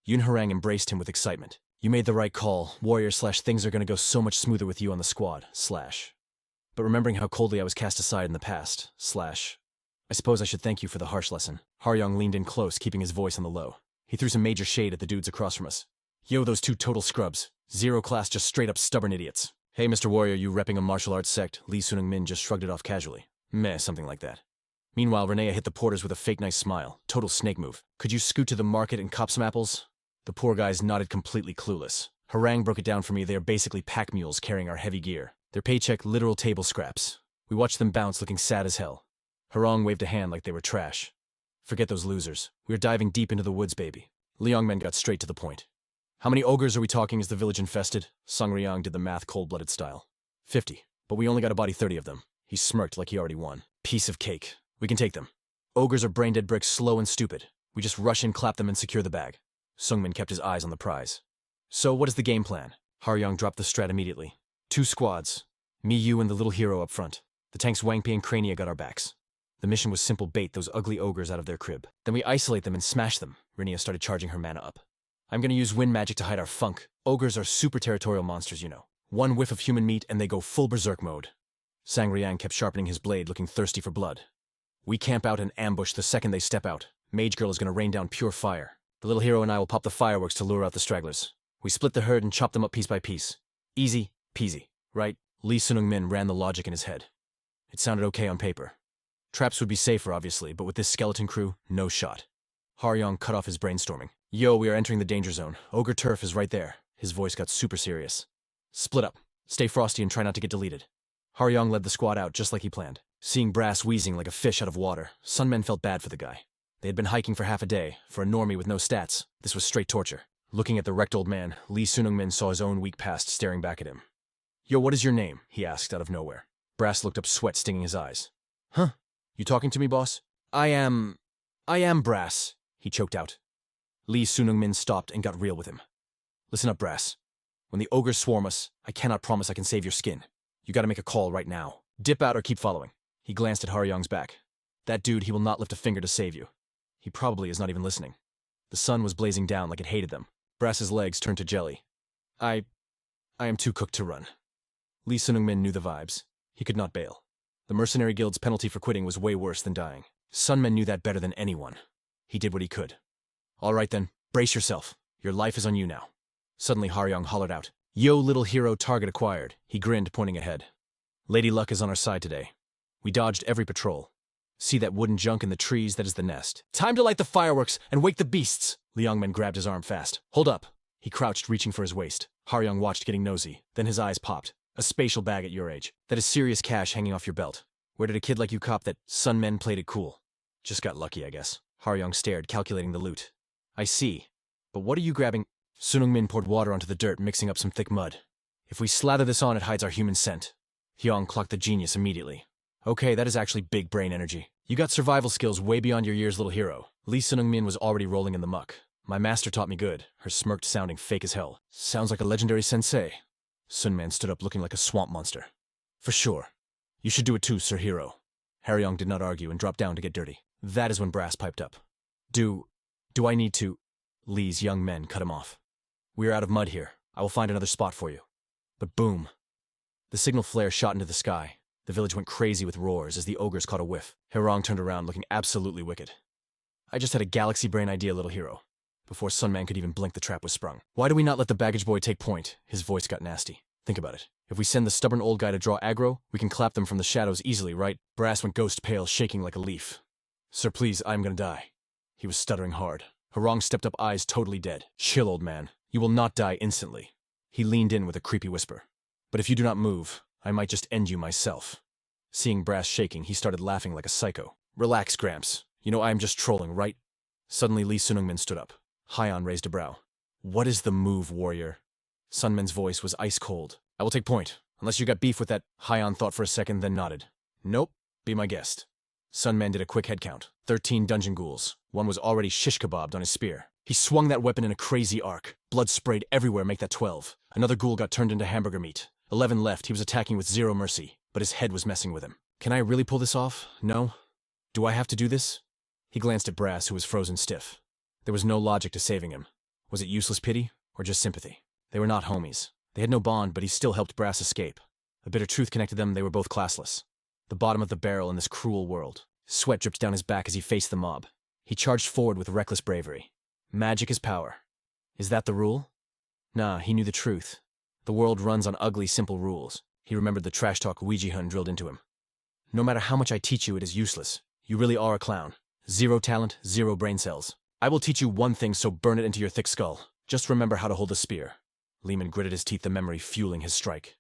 S1: Yun Harang embraced him with excitement. You made the right call, warrior / things are gonna go so much smoother with you on the squad, / But remembering how coldly I was cast aside in the past, / I suppose I should thank you for the harsh lesson. Haryong leaned in close, keeping his voice on the low. He threw some major shade at the dudes across from us. Yo, those two total scrubs. Zero class, just straight up stubborn idiots. Hey, Mr. Warrior, you repping a martial arts sect? Lee Sunung-min just shrugged it off casually. Meh, something like that. Meanwhile, Renea hit the porters with a fake nice smile. Total snake move. Could you scoot to the market and cop some apples? The poor guys nodded completely clueless. Harang broke it down for me. They are basically pack mules carrying our heavy gear. Their paycheck, literal table scraps. We watched them bounce, looking sad as hell. Harang waved a hand like they were trash. Forget those losers. We're diving deep into the woods, baby. Liangmen got straight to the point. How many ogres are we talking? Is the village infested? Sung Ryang did the math cold-blooded style. 50, but we only got to body 30 of them. He smirked like he already won. Piece of cake. We can take them. Ogres are brain-dead bricks, slow and stupid. We just rush in, clap them, and secure the bag. Sungmin kept his eyes on the prize. So, what is the game plan? Haryong dropped the strat immediately. 2 squads. Me, you, and the little hero up front. The tanks Wangpi and Crania got our backs. The mission was simple: bait those ugly ogres out of their crib. Then we isolate them and smash them. Renia started charging her mana up. I'm gonna use wind magic to hide our funk. Ogres are super territorial monsters, you know. One whiff of human meat and they go full berserk mode. Sang Ryang kept sharpening his blade, looking thirsty for blood. We camp out and ambush the second they step out. Mage Girl is gonna rain down pure fire. The little hero and I will pop the fireworks to lure out the stragglers. We split the herd and chop them up piece by piece. Easy peasy, right? Lee Sunung-min ran the logic in his head. It sounded okay on paper. Traps would be safer, obviously, but with this skeleton crew, no shot. Haryong cut off his brainstorming. Yo, we are entering the danger zone. Ogre turf is right there. His voice got super serious. Split up. Stay frosty and try not to get deleted. Haryong led the squad out just like he planned. Seeing Brass wheezing like a fish out of water, Sunmen felt bad for the guy. They had been hiking for half a day. For a normie with no stats, this was straight torture. Looking at the wrecked old man, Lee Sunung-min saw his own weak past staring back at him. Yo, what is your name? He asked out of nowhere. Brass looked up, sweat stinging his eyes. Huh? You talking to me, boss? I am Brass, he choked out. Lee Sunung-min stopped and got real with him. Listen up, Brass. When the ogres swarm us, I cannot promise I can save your skin. You gotta make a call right now. Dip out or keep following. He glanced at Haryong's back. That dude, he will not lift a finger to save you. He probably is not even listening. The sun was blazing down like it hated them. Brass's legs turned to jelly. I am too cooked to run. Lee Sunung-min knew the vibes. He could not bail. The Mercenary Guild's penalty for quitting was way worse than dying. Sunmen knew that better than anyone. He did what he could. All right then, brace yourself. Your life is on you now. Suddenly Haryong hollered out. Yo, little hero, target acquired. He grinned, pointing ahead. Lady Luck is on our side today. We dodged every patrol. See that wooden junk in the trees? That is the nest. Time to light the fireworks and wake the beasts! Liangmen grabbed his arm fast. Hold up! He crouched, reaching for his waist. Haryong watched, getting nosy. Then his eyes popped. A spatial bag at your age. That is serious cash hanging off your belt. Where did a kid like you cop that? Sunmen played it cool. Just got lucky, I guess. Haryong stared, calculating the loot. I see. But what are you grabbing? Sunung-min poured water onto the dirt, mixing up some thick mud. If we slather this on, it hides our human scent. Hyong clocked the genius immediately. Okay, that is actually big brain energy. You got survival skills way beyond your years, little hero. Lee Sunung-min was already rolling in the muck. My master taught me good, her smirked sounding fake as hell. Sounds like a legendary sensei. Sunman stood up looking like a swamp monster. For sure. You should do it too, Sir Hero. Haryong did not argue and dropped down to get dirty. That is when Brass piped up. Do I need to? Lee's young men cut him off. We are out of mud here. I will find another spot for you. But boom. The signal flare shot into the sky. The village went crazy with roars as the ogres caught a whiff. Haryong turned around looking absolutely wicked. I just had a galaxy brain idea, little hero. Before Sunman could even blink, the trap was sprung. Why do we not let the baggage boy take point? His voice got nasty. Think about it. If we send the stubborn old guy to draw aggro, we can clap them from the shadows easily, right? Brass went ghost pale, shaking like a leaf. Sir, please, I am gonna die. He was stuttering hard. Haryong stepped up, eyes totally dead. Chill, old man. You will not die instantly. He leaned in with a creepy whisper. But if you do not move, I might just end you myself. Seeing Brass shaking, he started laughing like a psycho. Relax, Gramps. You know I am just trolling, right? Suddenly Lee Sunung-min stood up. Hyon raised a brow. What is the move, warrior? Sunman's voice was ice cold. I will take point. Unless you got beef with that. Hyon thought for a second, then nodded. Nope. Be my guest. Sunman did a quick head count. 13 dungeon ghouls. One was already shish kebabbed on his spear. He swung that weapon in a crazy arc. Blood sprayed everywhere, make that 12. Another ghoul got turned into hamburger meat. 11 left. He was attacking with zero mercy, but his head was messing with him. Can I really pull this off? No? Do I have to do this? He glanced at Brass, who was frozen stiff. There was no logic to saving him. Was it useless pity, or just sympathy? They were not homies. They had no bond, but he still helped Brass escape. A bitter truth connected them, they were both classless. The bottom of the barrel in this cruel world. Sweat dripped down his back as he faced the mob. He charged forward with reckless bravery. Magic is power. Is that the rule? Nah, he knew the truth. The world runs on ugly, simple rules. He remembered the trash talk Ouija Hun drilled into him. No matter how much I teach you, it is useless. You really are a clown. 0 talent, 0 brain cells. I will teach you one thing, so burn it into your thick skull. Just remember how to hold a spear. Lehman gritted his teeth, the memory fueling his strike.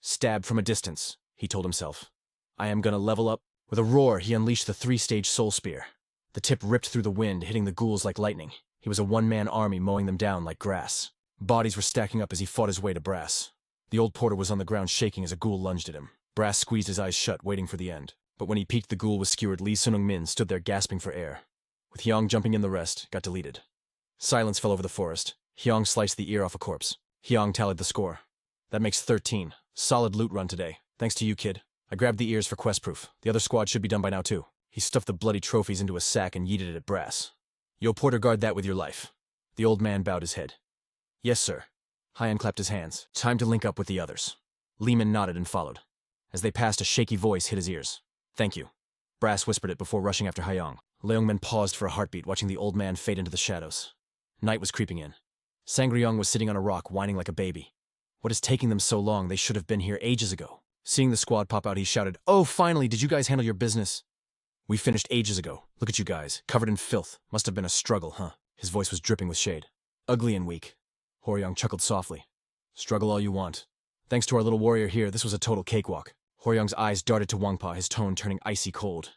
S1: Stab from a distance, he told himself. I am gonna level up. With a roar, he unleashed the 3-stage soul spear. The tip ripped through the wind, hitting the ghouls like lightning. He was a one-man army mowing them down like grass. Bodies were stacking up as he fought his way to Brass. The old porter was on the ground shaking as a ghoul lunged at him. Brass squeezed his eyes shut, waiting for the end. But when he peeked, the ghoul was skewered. Lee Sunung-min stood there gasping for air. With Hyung jumping in, the rest got deleted. Silence fell over the forest. Hyung sliced the ear off a corpse. Hyung tallied the score. That makes 13. Solid loot run today. Thanks to you, kid. I grabbed the ears for quest proof. The other squad should be done by now, too. He stuffed the bloody trophies into a sack and yeeted it at Brass. Yo, porter, guard that with your life. The old man bowed his head. Yes, sir. Hyun clapped his hands. Time to link up with the others. Lehman nodded and followed. As they passed, a shaky voice hit his ears. Thank you. Brass whispered it before rushing after Hyung. Leungman paused for a heartbeat, watching the old man fade into the shadows. Night was creeping in. Sangryong was sitting on a rock, whining like a baby. What is taking them so long? They should have been here ages ago. Seeing the squad pop out, he shouted, Oh, finally, did you guys handle your business? We finished ages ago. Look at you guys, covered in filth. Must have been a struggle, huh? His voice was dripping with shade. Ugly and weak. Horyong chuckled softly. Struggle all you want. Thanks to our little warrior here, this was a total cakewalk. Horyong's eyes darted to Wangpa, his tone turning icy cold.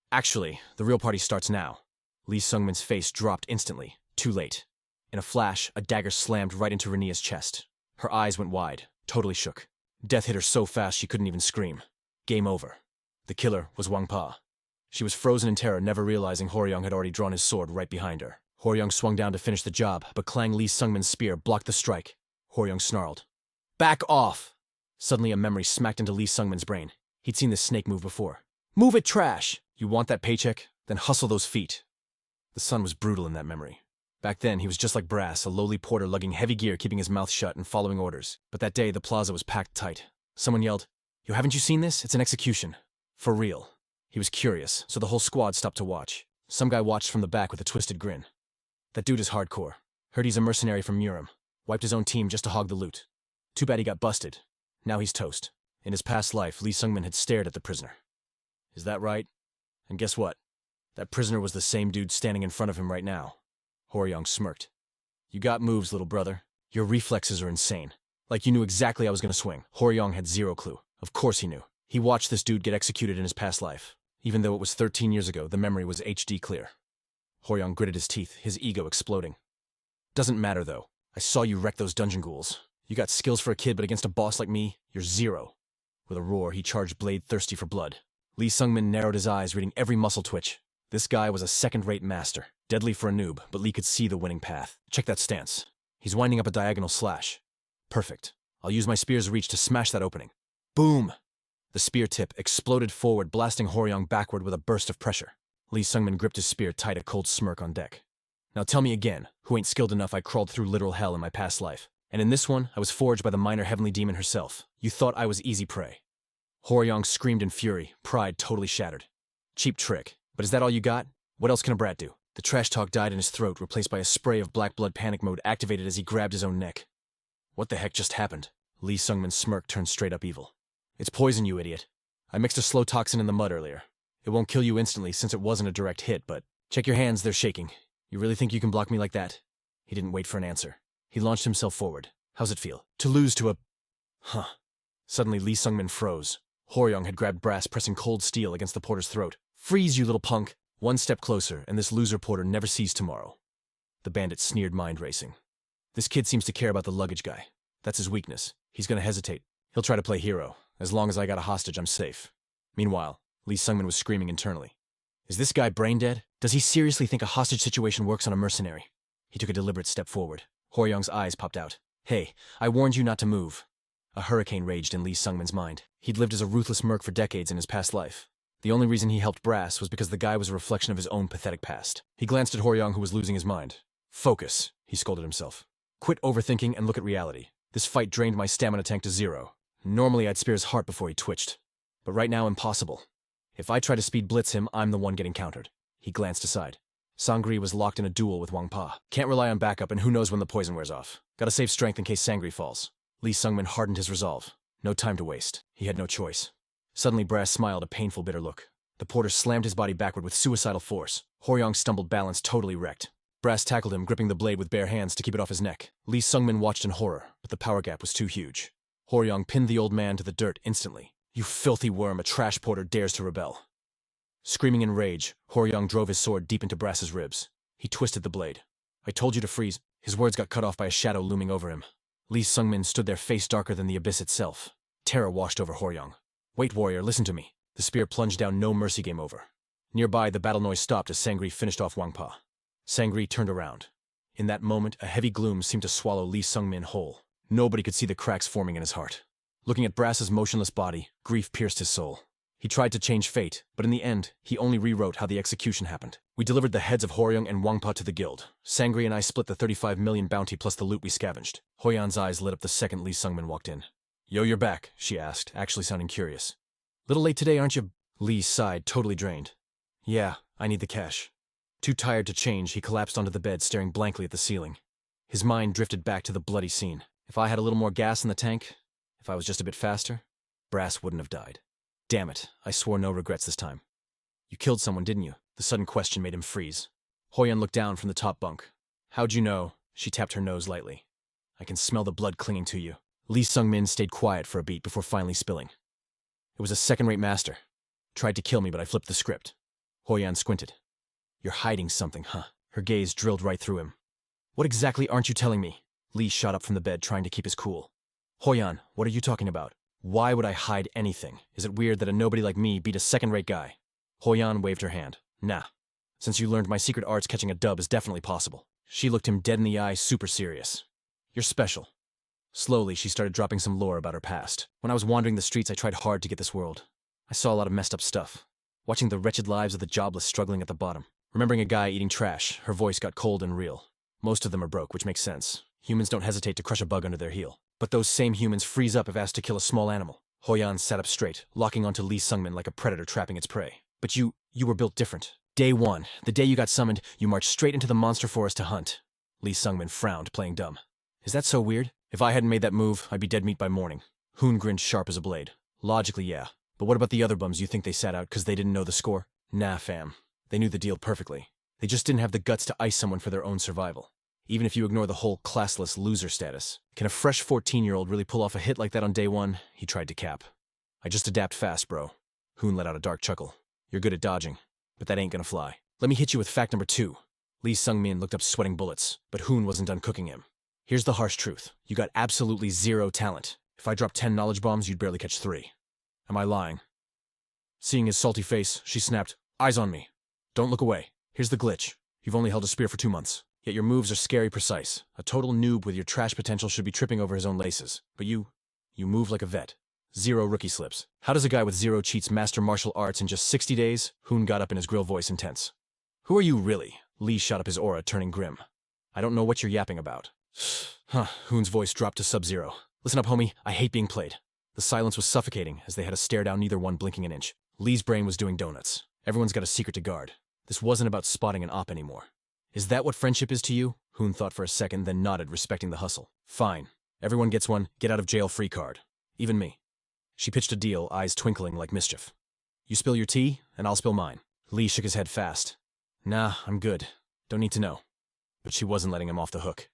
S1: Actually, the real party starts now. Lee Sungmin's face dropped instantly. Too late. In a flash, a dagger slammed right into Renia's chest. Her eyes went wide, totally shook. Death hit her so fast she couldn't even scream. Game over. The killer was Wangpa. She was frozen in terror, never realizing Horyong had already drawn his sword right behind her. Horyong swung down to finish the job, but Klang Lee Sungmin's spear blocked the strike. Horyong snarled. Back off! Suddenly a memory smacked into Lee Sungmin's brain. He'd seen this snake move before. Move it, trash! You want that paycheck? Then hustle those feet. The sun was brutal in that memory. Back then, he was just like Brass, a lowly porter lugging heavy gear, keeping his mouth shut and following orders. But that day, the plaza was packed tight. Someone yelled, Yo, haven't you seen this? It's an execution. For real. He was curious, so the whole squad stopped to watch. Some guy watched from the back with a twisted grin. That dude is hardcore. Heard he's a mercenary from Murim. Wiped his own team just to hog the loot. Too bad he got busted. Now he's toast. In his past life, Lee Sungmin had stared at the prisoner. Is that right? And guess what? That prisoner was the same dude standing in front of him right now. Horyong smirked. You got moves, little brother. Your reflexes are insane. Like you knew exactly I was gonna swing. Horyong had zero clue. Of course he knew. He watched this dude get executed in his past life. Even though it was 13 years ago, the memory was HD clear. Horyong gritted his teeth, his ego exploding. Doesn't matter, though. I saw you wreck those dungeon ghouls. You got skills for a kid, but against a boss like me, you're zero. With a roar, he charged blade thirsty for blood. Lee Sungmin narrowed his eyes, reading every muscle twitch. This guy was a second-rate master. Deadly for a noob, but Lee could see the winning path. Check that stance. He's winding up a diagonal slash. Perfect. I'll use my spear's reach to smash that opening. Boom! The spear tip exploded forward, blasting Horyong backward with a burst of pressure. Lee Sungmin gripped his spear tight, a cold smirk on deck. Now tell me again, who ain't skilled enough I crawled through literal hell in my past life. And in this one, I was forged by the minor heavenly demon herself. You thought I was easy prey. Horyong screamed in fury, pride totally shattered. Cheap trick. But is that all you got? What else can a brat do? The trash talk died in his throat, replaced by a spray of black blood panic mode activated as he grabbed his own neck. What the heck just happened? Lee Sungmin's smirk turned straight up evil. It's poison, you idiot. I mixed a slow toxin in the mud earlier. It won't kill you instantly since it wasn't a direct hit, but check your hands, they're shaking. You really think you can block me like that? He didn't wait for an answer. He launched himself forward. How's it feel? To lose to a... Huh. Suddenly, Lee Sungmin froze. Horyong had grabbed Brass, pressing cold steel against the porter's throat. Freeze, you little punk! One step closer, and this loser porter never sees tomorrow. The bandit sneered, mind racing. This kid seems to care about the luggage guy. That's his weakness. He's gonna hesitate. He'll try to play hero. As long as I got a hostage, I'm safe. Meanwhile, Lee Sungmin was screaming internally. Is this guy brain dead? Does he seriously think a hostage situation works on a mercenary? He took a deliberate step forward. Horyong's eyes popped out. Hey, I warned you not to move. A hurricane raged in Lee Sungmin's mind. He'd lived as a ruthless merc for decades in his past life. The only reason he helped Brass was because the guy was a reflection of his own pathetic past. He glanced at Horyong, who was losing his mind. Focus, he scolded himself. Quit overthinking and look at reality. This fight drained my stamina tank to 0. Normally I'd spear his heart before he twitched. But right now, impossible. If I try to speed blitz him, I'm the one getting countered. He glanced aside. Sangri was locked in a duel with Wang Pa. Can't rely on backup, and who knows when the poison wears off. Gotta save strength in case Sangri falls. Lee Sungmin hardened his resolve. No time to waste. He had no choice. Suddenly, Brass smiled a painful, bitter look. The porter slammed his body backward with suicidal force. Horyong stumbled, balance totally wrecked. Brass tackled him, gripping the blade with bare hands to keep it off his neck. Lee Sungmin watched in horror, but the power gap was too huge. Horyong pinned the old man to the dirt instantly. You filthy worm, a trash porter dares to rebel. Screaming in rage, Horyong drove his sword deep into Brass's ribs. He twisted the blade. I told you to freeze. His words got cut off by a shadow looming over him. Lee Sungmin stood there, face darker than the abyss itself. Terror washed over Horyong. Wait, warrior, listen to me. The spear plunged down, no mercy, game over. Nearby, the battle noise stopped as Sangri finished off Wang Pa. Sangri turned around. In that moment, a heavy gloom seemed to swallow Lee Sungmin whole. Nobody could see the cracks forming in his heart. Looking at Brass's motionless body, grief pierced his soul. He tried to change fate, but in the end, he only rewrote how the execution happened. We delivered the heads of Horyong and Wang Pa to the guild. Sangri and I split the 35 million bounty plus the loot we scavenged. Hoyan's eyes lit up the second Lee Sungmin walked in. Yo, you're back, she asked, actually sounding curious. Little late today, aren't you? Lee sighed, totally drained. Yeah, I need the cash. Too tired to change, he collapsed onto the bed, staring blankly at the ceiling. His mind drifted back to the bloody scene. If I had a little more gas in the tank, if I was just a bit faster, Brass wouldn't have died. Damn it, I swore no regrets this time. You killed someone, didn't you? The sudden question made him freeze. Hoyan looked down from the top bunk. How'd you know? She tapped her nose lightly. I can smell the blood clinging to you. Lee Sungmin stayed quiet for a beat before finally spilling. It was a second-rate master. Tried to kill me, but I flipped the script. Hoyan squinted. You're hiding something, huh? Her gaze drilled right through him. What exactly aren't you telling me? Lee shot up from the bed, trying to keep his cool. Hoyan, what are you talking about? Why would I hide anything? Is it weird that a nobody like me beat a second-rate guy? Hoyan waved her hand. Nah. Since you learned my secret arts, catching a dub is definitely possible. She looked him dead in the eye, super serious. You're special. Slowly, she started dropping some lore about her past. When I was wandering the streets, I tried hard to get this world. I saw a lot of messed up stuff. Watching the wretched lives of the jobless struggling at the bottom. Remembering a guy eating trash, her voice got cold and real. Most of them are broke, which makes sense. Humans don't hesitate to crush a bug under their heel. But those same humans freeze up if asked to kill a small animal. Hoyan sat up straight, locking onto Lee Sungmin like a predator trapping its prey. But you were built different. Day one, the day you got summoned, you marched straight into the monster forest to hunt. Lee Sungmin frowned, playing dumb. Is that so weird? If I hadn't made that move, I'd be dead meat by morning. Hoon grinned sharp as a blade. Logically, yeah. But what about the other bums you think they sat out because they didn't know the score? Nah, fam. They knew the deal perfectly. They just didn't have the guts to ice someone for their own survival. Even if you ignore the whole classless loser status. Can a fresh 14-year-old really pull off a hit like that on day one? He tried to cap. I just adapt fast, bro. Hoon let out a dark chuckle. You're good at dodging, but that ain't gonna fly. Let me hit you with fact number 2. Lee Sungmin looked up sweating bullets, but Hoon wasn't done cooking him. Here's the harsh truth. You got absolutely 0 talent. If I dropped 10 knowledge bombs, you'd barely catch 3. Am I lying? Seeing his salty face, she snapped, eyes on me. Don't look away. Here's the glitch. You've only held a spear for 2 months. Yet your moves are scary precise. A total noob with your trash potential should be tripping over his own laces. But you move like a vet. 0 rookie slips. How does a guy with 0 cheats master martial arts in just 60 days? Hoon got up in his grill voice intense. Who are you really? Lee shot up his aura, turning grim. I don't know what you're yapping about. Hoon's voice dropped to sub-zero. Listen up, homie. I hate being played. The silence was suffocating as they had to stare down, neither one blinking an inch. Lee's brain was doing donuts. Everyone's got a secret to guard. This wasn't about spotting an op anymore. Is that what friendship is to you? Hoon thought for a second, then nodded, respecting the hustle. Fine. Everyone gets one get-out-of-jail-free card. Even me. She pitched a deal, eyes twinkling like mischief. You spill your tea, and I'll spill mine. Lee shook his head fast. Nah, I'm good. Don't need to know. But she wasn't letting him off the hook.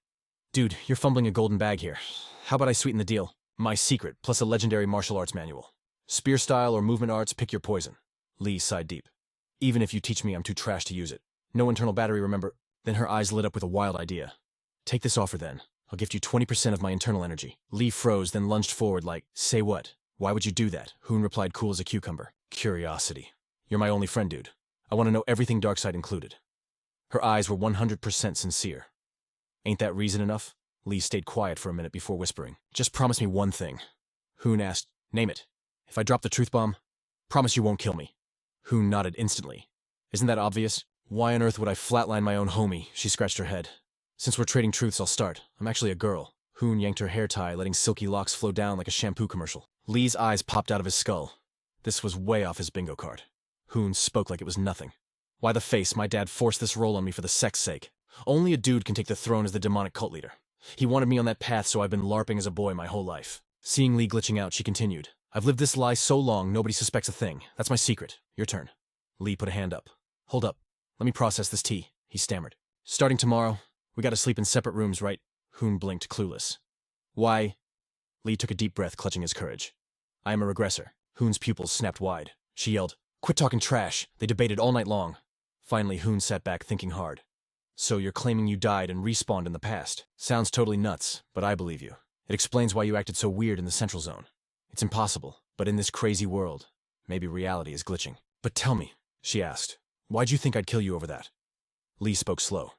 S1: Dude, you're fumbling a golden bag here. How about I sweeten the deal? My secret, plus a legendary martial arts manual. Spear style or movement arts, pick your poison. Lee sighed deep. Even if you teach me, I'm too trash to use it. No internal battery, remember? Then her eyes lit up with a wild idea. Take this offer then. I'll gift you 20% of my internal energy. Lee froze, then lunged forward like, say what? Why would you do that? Hoon replied cool as a cucumber. Curiosity. You're my only friend, dude. I want to know everything Darkside included. Her eyes were 100% sincere. Ain't that reason enough? Lee stayed quiet for a minute before whispering. Just promise me one thing. Hoon asked, name it. If I drop the truth bomb, promise you won't kill me. Hoon nodded instantly. Isn't that obvious? Why on earth would I flatline my own homie? She scratched her head. Since we're trading truths, I'll start. I'm actually a girl. Hoon yanked her hair tie, letting silky locks flow down like a shampoo commercial. Lee's eyes popped out of his skull. This was way off his bingo card. Hoon spoke like it was nothing. Why the face? My dad forced this role on me for the sex sake. Only a dude can take the throne as the demonic cult leader. He wanted me on that path, so I've been LARPing as a boy my whole life. Seeing Lee glitching out, she continued. I've lived this lie so long, nobody suspects a thing. That's my secret. Your turn. Lee put a hand up. Hold up. Let me process this tea, he stammered. Starting tomorrow, we gotta sleep in separate rooms, right? Hoon blinked, clueless. Why? Lee took a deep breath, clutching his courage. I am a regressor. Hoon's pupils snapped wide. She yelled, Quit talking trash. They debated all night long. Finally, Hoon sat back, thinking hard. So you're claiming you died and respawned in the past. Sounds totally nuts, but I believe you. It explains why you acted so weird in the Central Zone. It's impossible, but in this crazy world, maybe reality is glitching. But tell me, she asked, why'd you think I'd kill you over that? Lee spoke slow.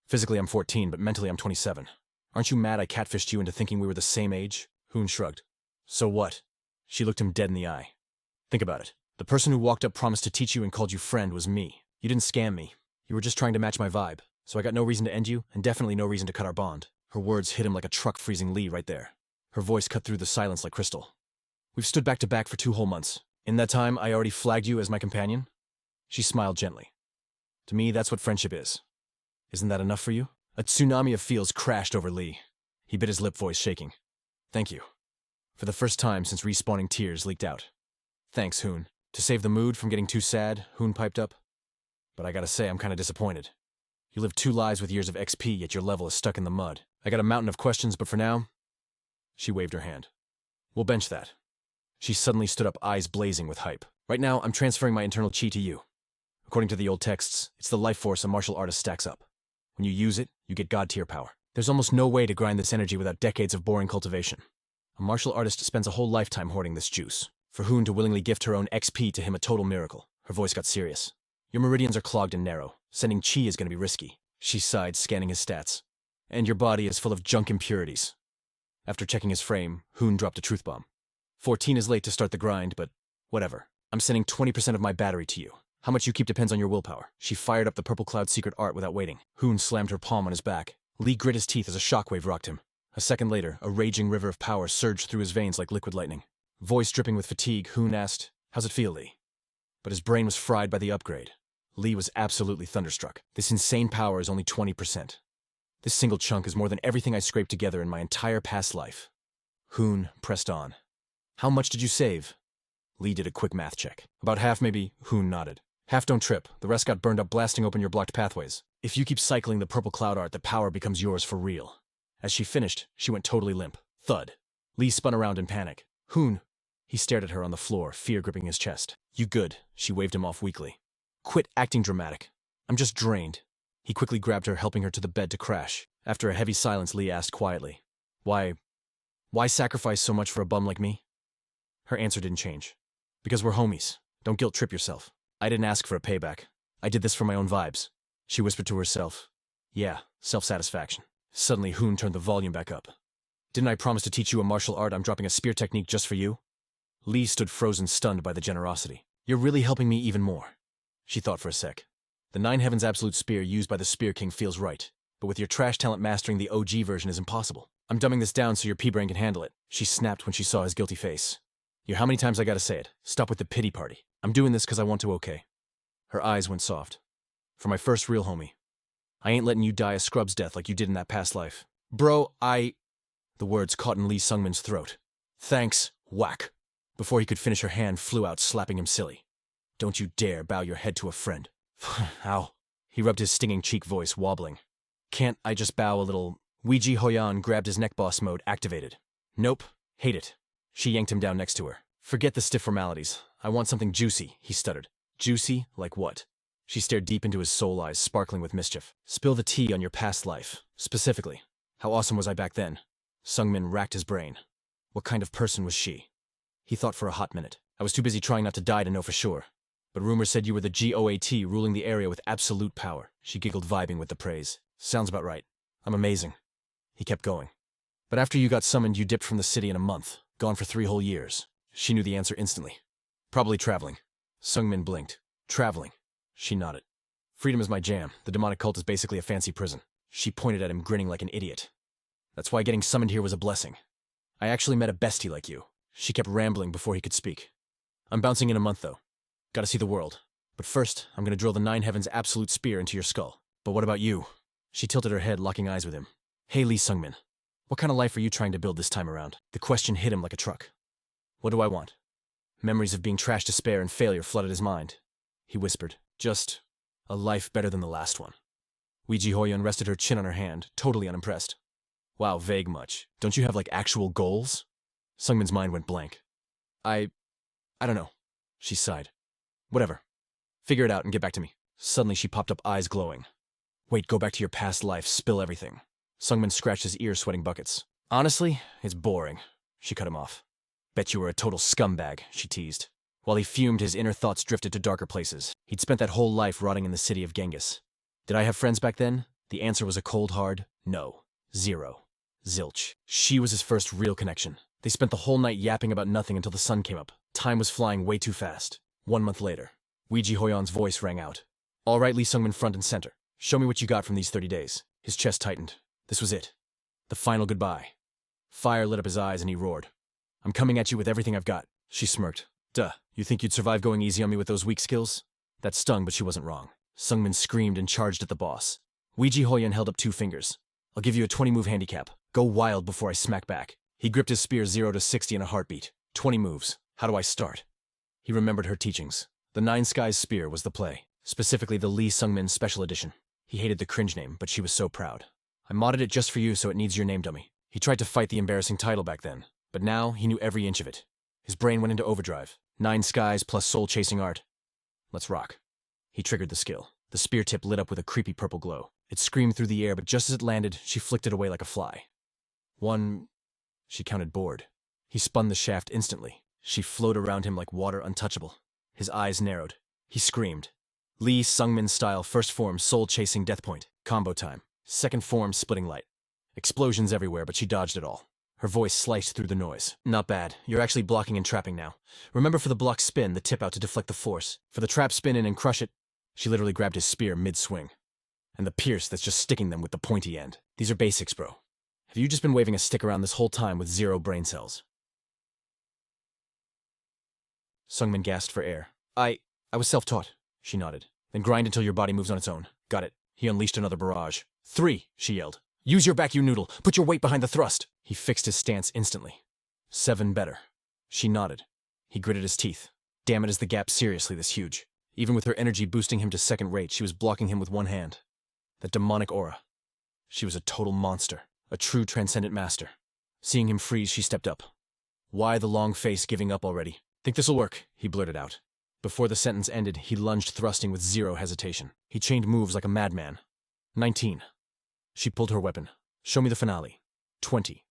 S1: Physically I'm 14, but mentally I'm 27. Aren't you mad I catfished you into thinking we were the same age? Hoon shrugged. So what? She looked him dead in the eye. Think about it. The person who walked up, promised to teach you, and called you friend was me. You didn't scam me. You were just trying to match my vibe. So I got no reason to end you, and definitely no reason to cut our bond. Her words hit him like a truck, freezing Lee right there. Her voice cut through the silence like crystal. We've stood back to back for 2 whole months. In that time, I already flagged you as my companion? She smiled gently. To me, that's what friendship is. Isn't that enough for you? A tsunami of feels crashed over Lee. He bit his lip, voice shaking. Thank you. For the first time since respawning, tears leaked out. Thanks, Hoon. To save the mood from getting too sad, Hoon piped up. But I gotta say, I'm kinda disappointed. You lived 2 lives with years of XP, yet your level is stuck in the mud. I got a mountain of questions, but for now... She waved her hand. We'll bench that. She suddenly stood up, eyes blazing with hype. Right now, I'm transferring my internal chi to you. According to the old texts, it's the life force a martial artist stacks up. When you use it, you get god-tier power. There's almost no way to grind this energy without decades of boring cultivation. A martial artist spends a whole lifetime hoarding this juice. For Hoon to willingly gift her own XP to him, a total miracle. Her voice got serious. Your meridians are clogged and narrow. Sending chi is going to be risky. She sighed, scanning his stats. And your body is full of junk impurities. After checking his frame, Hoon dropped a truth bomb. 14 is late to start the grind, but whatever. I'm sending 20% of my battery to you. How much you keep depends on your willpower. She fired up the purple cloud secret art without waiting. Hoon slammed her palm on his back. Lee grit his teeth as a shockwave rocked him. A second later, a raging river of power surged through his veins like liquid lightning. Voice dripping with fatigue, Hoon asked, How's it feel, Lee? But his brain was fried by the upgrade. Lee was absolutely thunderstruck. This insane power is only 20%. This single chunk is more than everything I scraped together in my entire past life. Hoon pressed on. How much did you save? Lee did a quick math check. About half, maybe. Hoon nodded. Half don't trip. The rest got burned up blasting open your blocked pathways. If you keep cycling the purple cloud art, the power becomes yours for real. As she finished, she went totally limp. Thud. Lee spun around in panic. Hoon. He stared at her on the floor, fear gripping his chest. You good. She waved him off weakly. Quit acting dramatic. I'm just drained. He quickly grabbed her, helping her to the bed to crash. After a heavy silence, Lee asked quietly, Why sacrifice so much for a bum like me? Her answer didn't change. Because we're homies. Don't guilt trip yourself. I didn't ask for a payback. I did this for my own vibes. She whispered to herself. Yeah, self-satisfaction. Suddenly, Hoon turned the volume back up. Didn't I promise to teach you a martial art? I'm dropping a spear technique just for you? Lee stood frozen, stunned by the generosity. You're really helping me even more. She thought for a sec. The 9 Heavens absolute spear used by the Spear King feels right, but with your trash talent, mastering the OG version is impossible. I'm dumbing this down so your pea-brain can handle it. She snapped when she saw his guilty face. How many times I gotta say it? Stop with the pity party. I'm doing this because I want to, okay? Her eyes went soft. For my first real homie. I ain't letting you die a scrub's death like you did in that past life. Bro, The words caught in Lee Sungmin's throat. Thanks, whack. Before he could finish, her hand flew out, slapping him silly. Don't you dare bow your head to a friend. Ow. He rubbed his stinging cheek, voice wobbling. Can't I just bow a little? Ouija Hoyan grabbed his neck boss mode, activated. Nope. Hate it. She yanked him down next to her. Forget the stiff formalities. I want something juicy, he stuttered. Juicy? Like what? She stared deep into his soul eyes, sparkling with mischief. Spill the tea on your past life. Specifically. How awesome was I back then? Sungmin racked his brain. What kind of person was she? He thought for a hot minute. I was too busy trying not to die to know for sure. But rumors said you were the GOAT, ruling the area with absolute power. She giggled, vibing with the praise. Sounds about right. I'm amazing. He kept going. But after you got summoned, you dipped from the city in a month. Gone for 3 whole years. She knew the answer instantly. Probably traveling. Sungmin blinked. Traveling. She nodded. Freedom is my jam. The demonic cult is basically a fancy prison. She pointed at him, grinning like an idiot. That's why getting summoned here was a blessing. I actually met a bestie like you. She kept rambling before he could speak. I'm bouncing in a month, though. Gotta see the world. But first, I'm gonna drill the Nine Heavens absolute spear into your skull. But what about you? She tilted her head, locking eyes with him. Hey, Lee Sungmin. What kind of life are you trying to build this time around? The question hit him like a truck. What do I want? Memories of being trashed, despair, and failure flooded his mind. He whispered, just a life better than the last one. Weiji Hoyun rested her chin on her hand, totally unimpressed. Wow, vague much. Don't you have, like, actual goals? Sungmin's mind went blank. I don't know. She sighed. Whatever. Figure it out and get back to me. Suddenly she popped up, eyes glowing. Wait, go back to your past life, spill everything. Sungmin scratched his ears, sweating buckets. Honestly, it's boring. She cut him off. Bet you were a total scumbag, she teased. While he fumed, his inner thoughts drifted to darker places. He'd spent that whole life rotting in the city of Genghis. Did I have friends back then? The answer was a cold, hard no. Zero. Zilch. She was his first real connection. They spent the whole night yapping about nothing until the sun came up. Time was flying way too fast. 1 month later, Weiji Hoyun's voice rang out. All right, Lee Sungmin, front and center. Show me what you got from these 30 days. His chest tightened. This was it. The final goodbye. Fire lit up his eyes and he roared. I'm coming at you with everything I've got. She smirked. Duh, you think you'd survive going easy on me with those weak skills? That stung, but she wasn't wrong. Sungmin screamed and charged at the boss. Weiji Hoyun held up 2 fingers. I'll give you a 20-move handicap. Go wild before I smack back. He gripped his spear 0 to 60 in a heartbeat. 20 moves. How do I start? He remembered her teachings. The Nine Skies spear was the play, specifically the Lee Sungmin Special Edition. He hated the cringe name, but she was so proud. I modded it just for you so it needs your name, dummy. He tried to fight the embarrassing title back then, but now he knew every inch of it. His brain went into overdrive. 9 skies plus soul-chasing art. Let's rock. He triggered the skill. The spear tip lit up with a creepy purple glow. It screamed through the air, but just as it landed, she flicked it away like a fly. 1... She counted bored. He spun the shaft instantly. She flowed around him like water untouchable. His eyes narrowed. He screamed. Lee Sungmin style, first form, soul-chasing death point. Combo time. Second form, splitting light. Explosions everywhere, but she dodged it all. Her voice sliced through the noise. Not bad. You're actually blocking and trapping now. Remember, for the block spin, the tip out to deflect the force. For the trap, spin in and crush it. She literally grabbed his spear mid-swing. And the pierce that's just sticking them with the pointy end. These are basics, bro. Have you just been waving a stick around this whole time with 0 brain cells? Sungmin gasped for air. I was self-taught, she nodded. Then grind until your body moves on its own. Got it. He unleashed another barrage. 3, she yelled. Use your back, you noodle. Put your weight behind the thrust. He fixed his stance instantly. 7 better. She nodded. He gritted his teeth. Damn it, is the gap seriously this huge? Even with her energy boosting him to second rate, she was blocking him with one hand. That demonic aura. She was a total monster. A true transcendent master. Seeing him freeze, she stepped up. Why the long face, giving up already? Think this'll work, he blurted out. Before the sentence ended, he lunged, thrusting with 0 hesitation. He chained moves like a madman. 19. She pulled her weapon. Show me the finale. 20.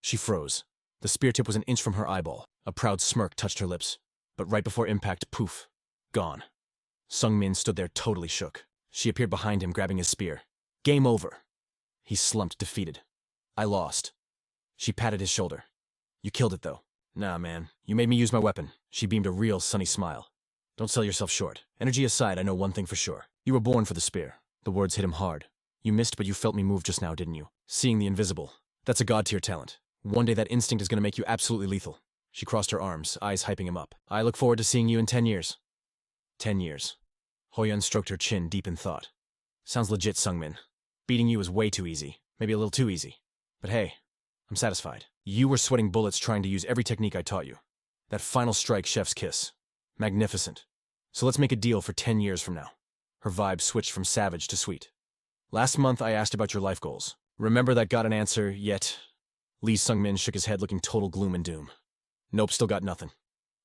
S1: She froze. The spear tip was an inch from her eyeball. A proud smirk touched her lips. But right before impact, poof. Gone. Sungmin stood there totally shook. She appeared behind him, grabbing his spear. Game over. He slumped, defeated. I lost. She patted his shoulder. You killed it, though. Nah, man. You made me use my weapon. She beamed a real sunny smile. Don't sell yourself short. Energy aside, I know one thing for sure. You were born for the spear. The words hit him hard. You missed, but you felt me move just now, didn't you? Seeing the invisible. That's a god-tier talent. One day that instinct is going to make you absolutely lethal. She crossed her arms, eyes hyping him up. I look forward to seeing you in 10 years. 10 years. Hoyun stroked her chin, deep in thought. Sounds legit, Sungmin. Beating you is way too easy. Maybe a little too easy. But hey, I'm satisfied. You were sweating bullets trying to use every technique I taught you. That final strike, chef's kiss. Magnificent. So let's make a deal for 10 years from now. Her vibe switched from savage to sweet. Last month I asked about your life goals. Remember that got an answer yet? Lee Sungmin shook his head, looking total gloom and doom. Nope, still got nothing.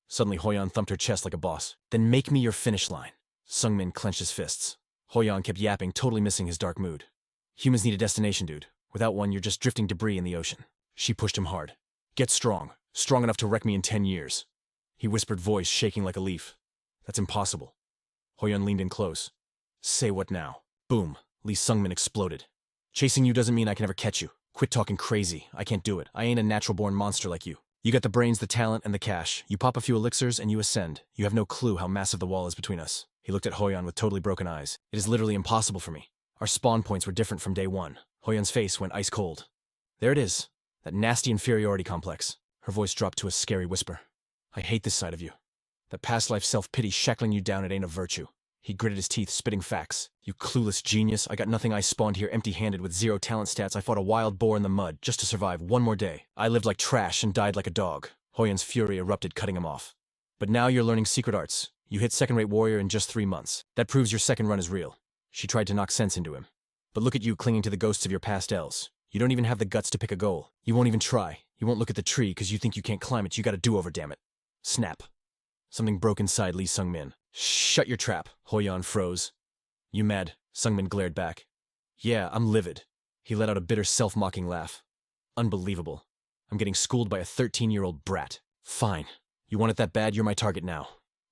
S1: Suddenly Hoyun thumped her chest like a boss. Then make me your finish line. Sungmin clenched his fists. Hoyun kept yapping, totally missing his dark mood. Humans need a destination, dude. Without one, you're just drifting debris in the ocean. She pushed him hard. Get strong. Strong enough to wreck me in 10 years. He whispered, voice shaking like a leaf. That's impossible. Hoyun leaned in close. Say what now? Boom. Lee Sungmin exploded. Chasing you doesn't mean I can ever catch you. Quit talking crazy. I can't do it. I ain't a natural-born monster like you. You got the brains, the talent, and the cash. You pop a few elixirs and you ascend. You have no clue how massive the wall is between us. He looked at Hoyun with totally broken eyes. It is literally impossible for me. Our spawn points were different from day one. Hoyun's face went ice cold. There it is. That nasty inferiority complex. Her voice dropped to a scary whisper. I hate this side of you. That past life self-pity shackling you down, it ain't a virtue. He gritted his teeth, spitting facts. You clueless genius. I got nothing. I spawned here empty-handed with 0 talent stats. I fought a wild boar in the mud just to survive one more day. I lived like trash and died like a dog. Hoyun's fury erupted, cutting him off. But now you're learning secret arts. You hit second-rate warrior in just 3 months. That proves your second run is real. She tried to knock sense into him. But look at you clinging to the ghosts of your past elves. You don't even have the guts to pick a goal. You won't even try. You won't look at the tree because you think you can't climb it. You got a do-over, damn it. Snap. Something broke inside Lee Sungmin. Shut your trap. Hoyun froze. You mad? Sungmin glared back. Yeah, I'm livid. He let out a bitter self-mocking laugh. Unbelievable. I'm getting schooled by a 13-year-old brat. Fine. You want it that bad? You're my target now.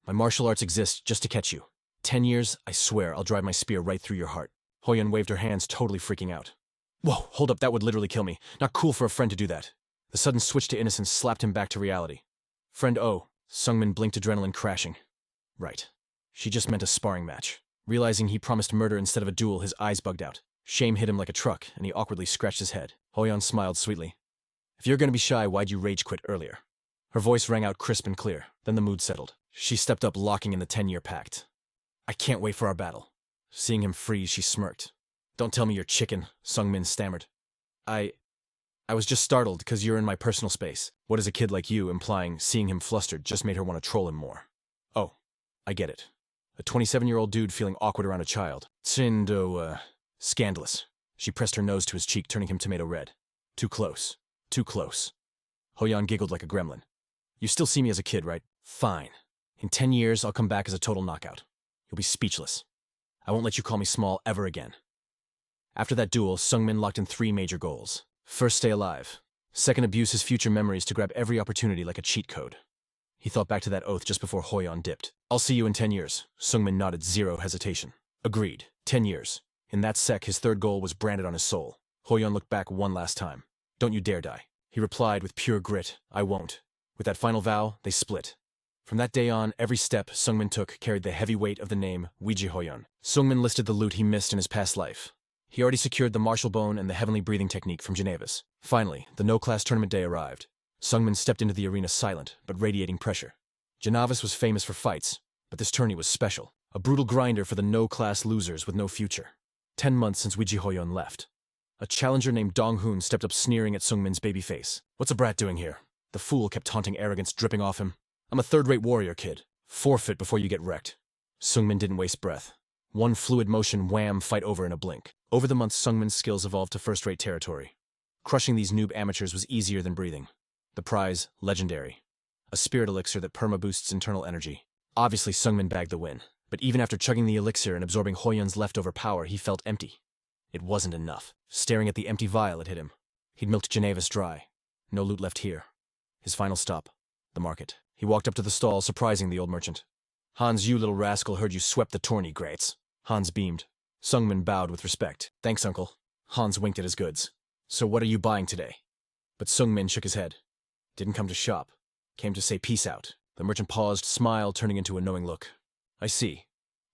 S1: My martial arts exist just to catch you. 10 years, I swear I'll drive my spear right through your heart. Hoyun waved her hands, totally freaking out. Whoa, hold up, that would literally kill me. Not cool for a friend to do that. The sudden switch to innocence slapped him back to reality. Friend O. Sungmin blinked, adrenaline crashing. Right. She just meant a sparring match. Realizing he promised murder instead of a duel, his eyes bugged out. Shame hit him like a truck, and he awkwardly scratched his head. Hoyun smiled sweetly. If you're gonna be shy, why'd you rage quit earlier? Her voice rang out crisp and clear. Then the mood settled. She stepped up, locking in the 10-year pact. I can't wait for our battle. Seeing him freeze, she smirked. Don't tell me you're chicken, Sungmin stammered. I was just startled because you're in my personal space. What is a kid like you implying? Seeing him flustered just made her want to troll him more. Oh, I get it. A 27-year-old dude feeling awkward around a child. Scandalous. She pressed her nose to his cheek, turning him tomato red. Too close. Too close. Hoyun giggled like a gremlin. You still see me as a kid, right? Fine. In 10 years, I'll come back as a total knockout. You'll be speechless. I won't let you call me small ever again. After that duel, Sungmin locked in 3 major goals. First, stay alive. Second, abuse his future memories to grab every opportunity like a cheat code. He thought back to that oath just before Hoyun dipped. I'll see you in 10 years. Sungmin nodded, zero hesitation. Agreed. 10 years. In that sec, his third goal was branded on his soul. Hoyun looked back one last time. Don't you dare die. He replied with pure grit, I won't. With that final vow, they split. From that day on, every step Sungmin took carried the heavy weight of the name Weiji Hoyun. Sungmin listed the loot he missed in his past life. He already secured the martial bone and the heavenly breathing technique from Geneva's. Finally, the no-class tournament day arrived. Sungmin stepped into the arena silent, but radiating pressure. Geneva's was famous for fights, but this tourney was special. A brutal grinder for the no-class losers with no future. 10 months since Weiji Hoyun left. A challenger named Dong-hoon stepped up, sneering at Sungmin's baby face. What's a brat doing here? The fool kept taunting, arrogance dripping off him. I'm a third-rate warrior, kid. Forfeit before you get wrecked. Sungmin didn't waste breath. One fluid motion, wham, fight over in a blink. Over the months, Sungmin's skills evolved to first-rate territory. Crushing these noob amateurs was easier than breathing. The prize, legendary. A spirit elixir that perma-boosts internal energy. Obviously, Sungmin bagged the win. But even after chugging the elixir and absorbing Hoyun's leftover power, he felt empty. It wasn't enough. Staring at the empty vial, it hit him. He'd milked Geneva's dry. No loot left here. His final stop, the market. He walked up to the stall, surprising the old merchant. Hans, you little rascal, heard you swept the tourney, greats. Hans beamed. Sungmin bowed with respect. Thanks, uncle. Hans winked at his goods. So what are you buying today? But Sungmin shook his head. Didn't come to shop. Came to say peace out. The merchant paused, smile turning into a knowing look. I see.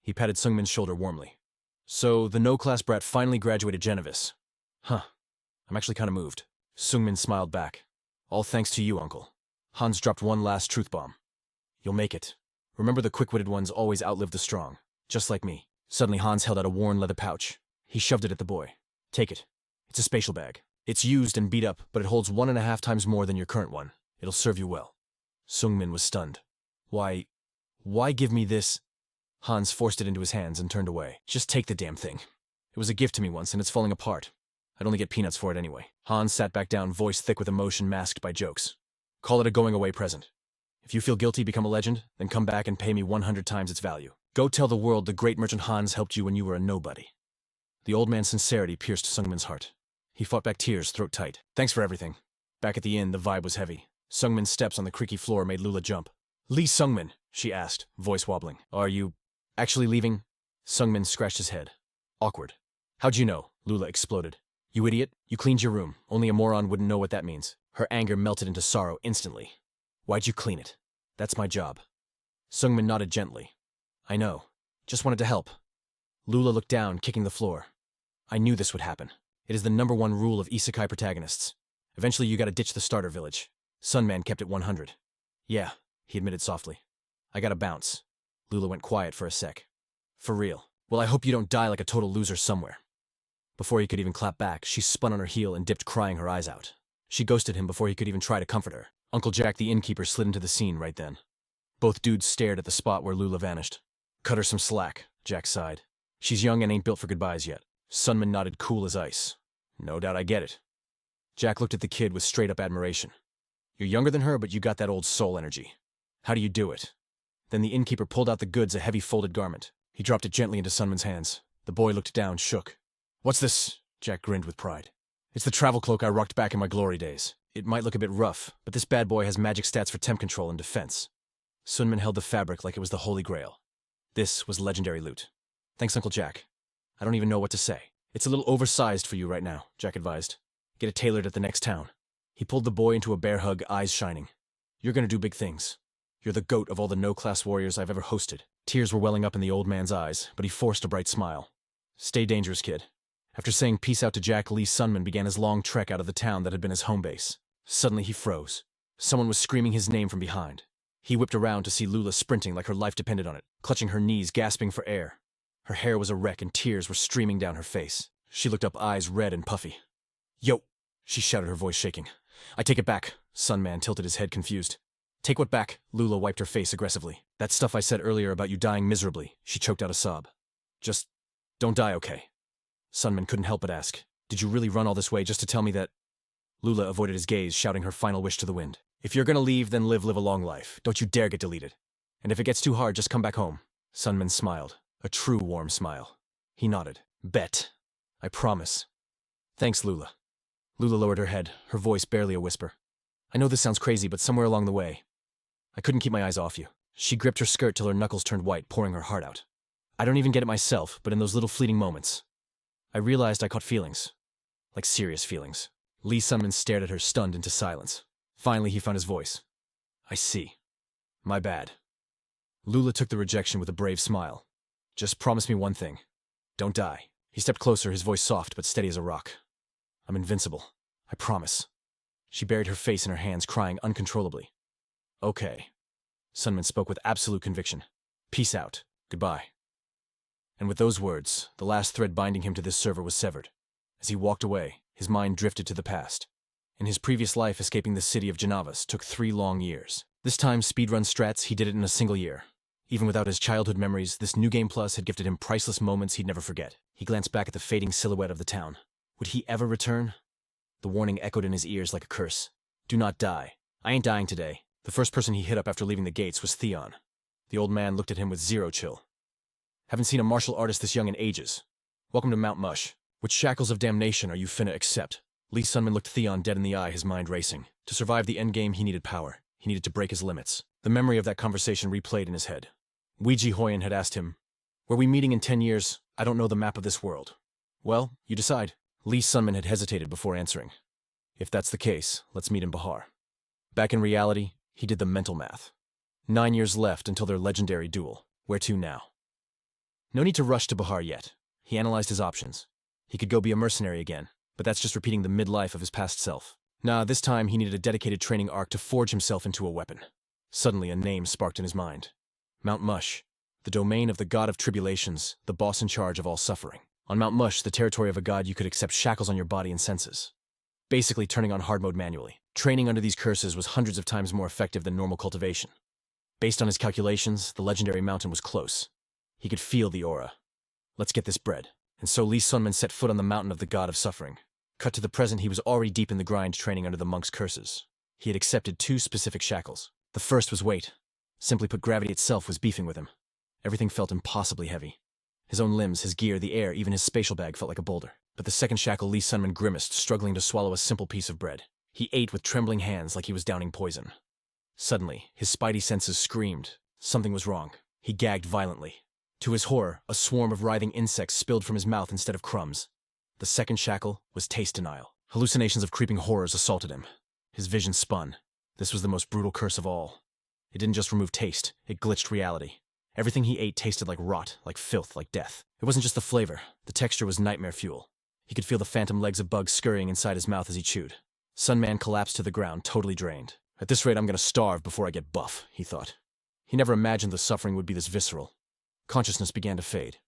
S1: He patted Sungmin's shoulder warmly. So, the no-class brat finally graduated Geneva's. Huh. I'm actually kind of moved. Sungmin smiled back. All thanks to you, uncle. Hans dropped one last truth bomb. You'll make it. Remember, the quick-witted ones always outlive the strong. Just like me. Suddenly, Hans held out a worn leather pouch. He shoved it at the boy. Take it. It's a spatial bag. It's used and beat up, but it holds 1.5 times more than your current one. It'll serve you well. Sungmin was stunned. Why give me this? Hans forced it into his hands and turned away. Just take the damn thing. It was a gift to me once, and it's falling apart. I'd only get peanuts for it anyway. Hans sat back down, voice thick with emotion masked by jokes. Call it a going-away present. If you feel guilty, become a legend, then come back and pay me 100 times its value. Go tell the world the great merchant Hans helped you when you were a nobody. The old man's sincerity pierced Sungmin's heart. He fought back tears, throat tight. Thanks for everything. Back at the inn, the vibe was heavy. Sungmin's steps on the creaky floor made Lula jump. Lee Sungmin, she asked, voice wobbling. Are you actually leaving? Sungmin scratched his head. Awkward. How'd you know? Lula exploded. You idiot. You cleaned your room. Only a moron wouldn't know what that means. Her anger melted into sorrow instantly. Why'd you clean it? That's my job. Sungmin nodded gently. I know. Just wanted to help. Lula looked down, kicking the floor. I knew this would happen. It is the #1 rule of isekai protagonists. Eventually you gotta ditch the starter village. Sunman kept it 100. Yeah, he admitted softly. I gotta bounce. Lula went quiet for a sec. For real. Well, I hope you don't die like a total loser somewhere. Before he could even clap back, she spun on her heel and dipped, crying her eyes out. She ghosted him before he could even try to comfort her. Uncle Jack, the innkeeper, slid into the scene right then. Both dudes stared at the spot where Lula vanished. Cut her some slack, Jack sighed. She's young and ain't built for goodbyes yet. Sunman nodded, cool as ice. No doubt I get it. Jack looked at the kid with straight-up admiration. You're younger than her, but you got that old soul energy. How do you do it? Then the innkeeper pulled out the goods, a heavy folded garment. He dropped it gently into Sunman's hands. The boy looked down, shook. What's this? Jack grinned with pride. It's the travel cloak I rocked back in my glory days. It might look a bit rough, but this bad boy has magic stats for temp control and defense. Sunman held the fabric like it was the Holy Grail. This was legendary loot. Thanks, Uncle Jack. I don't even know what to say. It's a little oversized for you right now, Jack advised. Get it tailored at the next town. He pulled the boy into a bear hug, eyes shining. You're gonna do big things. You're the goat of all the no-class warriors I've ever hosted. Tears were welling up in the old man's eyes, but he forced a bright smile. Stay dangerous, kid. After saying peace out to Jack, Lee Sunman began his long trek out of the town that had been his home base. Suddenly he froze. Someone was screaming his name from behind. He whipped around to see Lula sprinting like her life depended on it, clutching her knees, gasping for air. Her hair was a wreck and tears were streaming down her face. She looked up, eyes red and puffy. Yo, she shouted, her voice shaking. I take it back. Sunman tilted his head, confused. Take what back? Lula wiped her face aggressively. That stuff I said earlier about you dying miserably. She choked out a sob. Just don't die, okay? Sunman couldn't help but ask. Did you really run all this way just to tell me that? Lula avoided his gaze, shouting her final wish to the wind. If you're gonna leave, then live a long life. Don't you dare get deleted. And if it gets too hard, just come back home. Sunman smiled. A true warm smile. He nodded. Bet. I promise. Thanks, Lula. Lula lowered her head, her voice barely a whisper. I know this sounds crazy, but somewhere along the way, I couldn't keep my eyes off you. She gripped her skirt till her knuckles turned white, pouring her heart out. I don't even get it myself, but in those little fleeting moments, I realized I caught feelings. Like serious feelings. Lee Sunman stared at her, stunned into silence. Finally, he found his voice. I see. My bad. Lula took the rejection with a brave smile. Just promise me one thing. Don't die. He stepped closer, his voice soft but steady as a rock. I'm invincible. I promise. She buried her face in her hands, crying uncontrollably. Okay. Sunman spoke with absolute conviction. Peace out. Goodbye. And with those words, the last thread binding him to this server was severed. As he walked away, his mind drifted to the past. In his previous life, escaping the city of Janavas took 3 long years. This time, speedrun strats, he did it in a single year. Even without his childhood memories, this New Game Plus had gifted him priceless moments he'd never forget. He glanced back at the fading silhouette of the town. Would he ever return? The warning echoed in his ears like a curse. Do not die. I ain't dying today. The first person he hit up after leaving the gates was Theon. The old man looked at him with zero chill. Haven't seen a martial artist this young in ages. Welcome to Mount Mush. Which shackles of damnation are you finna accept? Lee Sunman looked Theon dead in the eye, his mind racing. To survive the endgame, he needed power. He needed to break his limits. The memory of that conversation replayed in his head. Ouija Hoyen had asked him, Were we meeting in 10 years? I don't know the map of this world. Well, you decide. Lee Sunman had hesitated before answering. If that's the case, let's meet in Bahar. Back in reality, he did the mental math. 9 years left until their legendary duel. Where to now? No need to rush to Bahar yet. He analyzed his options. He could go be a mercenary again, but that's just repeating the midlife of his past self. Nah, this time he needed a dedicated training arc to forge himself into a weapon. Suddenly a name sparked in his mind. Mount Mush, the domain of the god of tribulations, the boss in charge of all suffering. On Mount Mush, the territory of a god, you could accept shackles on your body and senses. Basically turning on hard mode manually. Training under these curses was hundreds of times more effective than normal cultivation. Based on his calculations, the legendary mountain was close. He could feel the aura. Let's get this bread. And so Lee Sunman set foot on the mountain of the god of suffering. Cut to the present, he was already deep in the grind training under the monk's curses. He had accepted 2 specific shackles. The first was weight. Simply put, gravity itself was beefing with him. Everything felt impossibly heavy. His own limbs, his gear, the air, even his spatial bag felt like a boulder. But the second shackle, Lee Sunman grimaced, struggling to swallow a simple piece of bread. He ate with trembling hands like he was downing poison. Suddenly, his spidey senses screamed. Something was wrong. He gagged violently. To his horror, a swarm of writhing insects spilled from his mouth instead of crumbs. The second shackle was taste denial. Hallucinations of creeping horrors assaulted him. His vision spun. This was the most brutal curse of all. It didn't just remove taste, it glitched reality. Everything he ate tasted like rot, like filth, like death. It wasn't just the flavor. The texture was nightmare fuel. He could feel the phantom legs of bugs scurrying inside his mouth as he chewed. Sunman collapsed to the ground, totally drained. At this rate, I'm gonna starve before I get buff, he thought. He never imagined the suffering would be this visceral. Consciousness began to fade.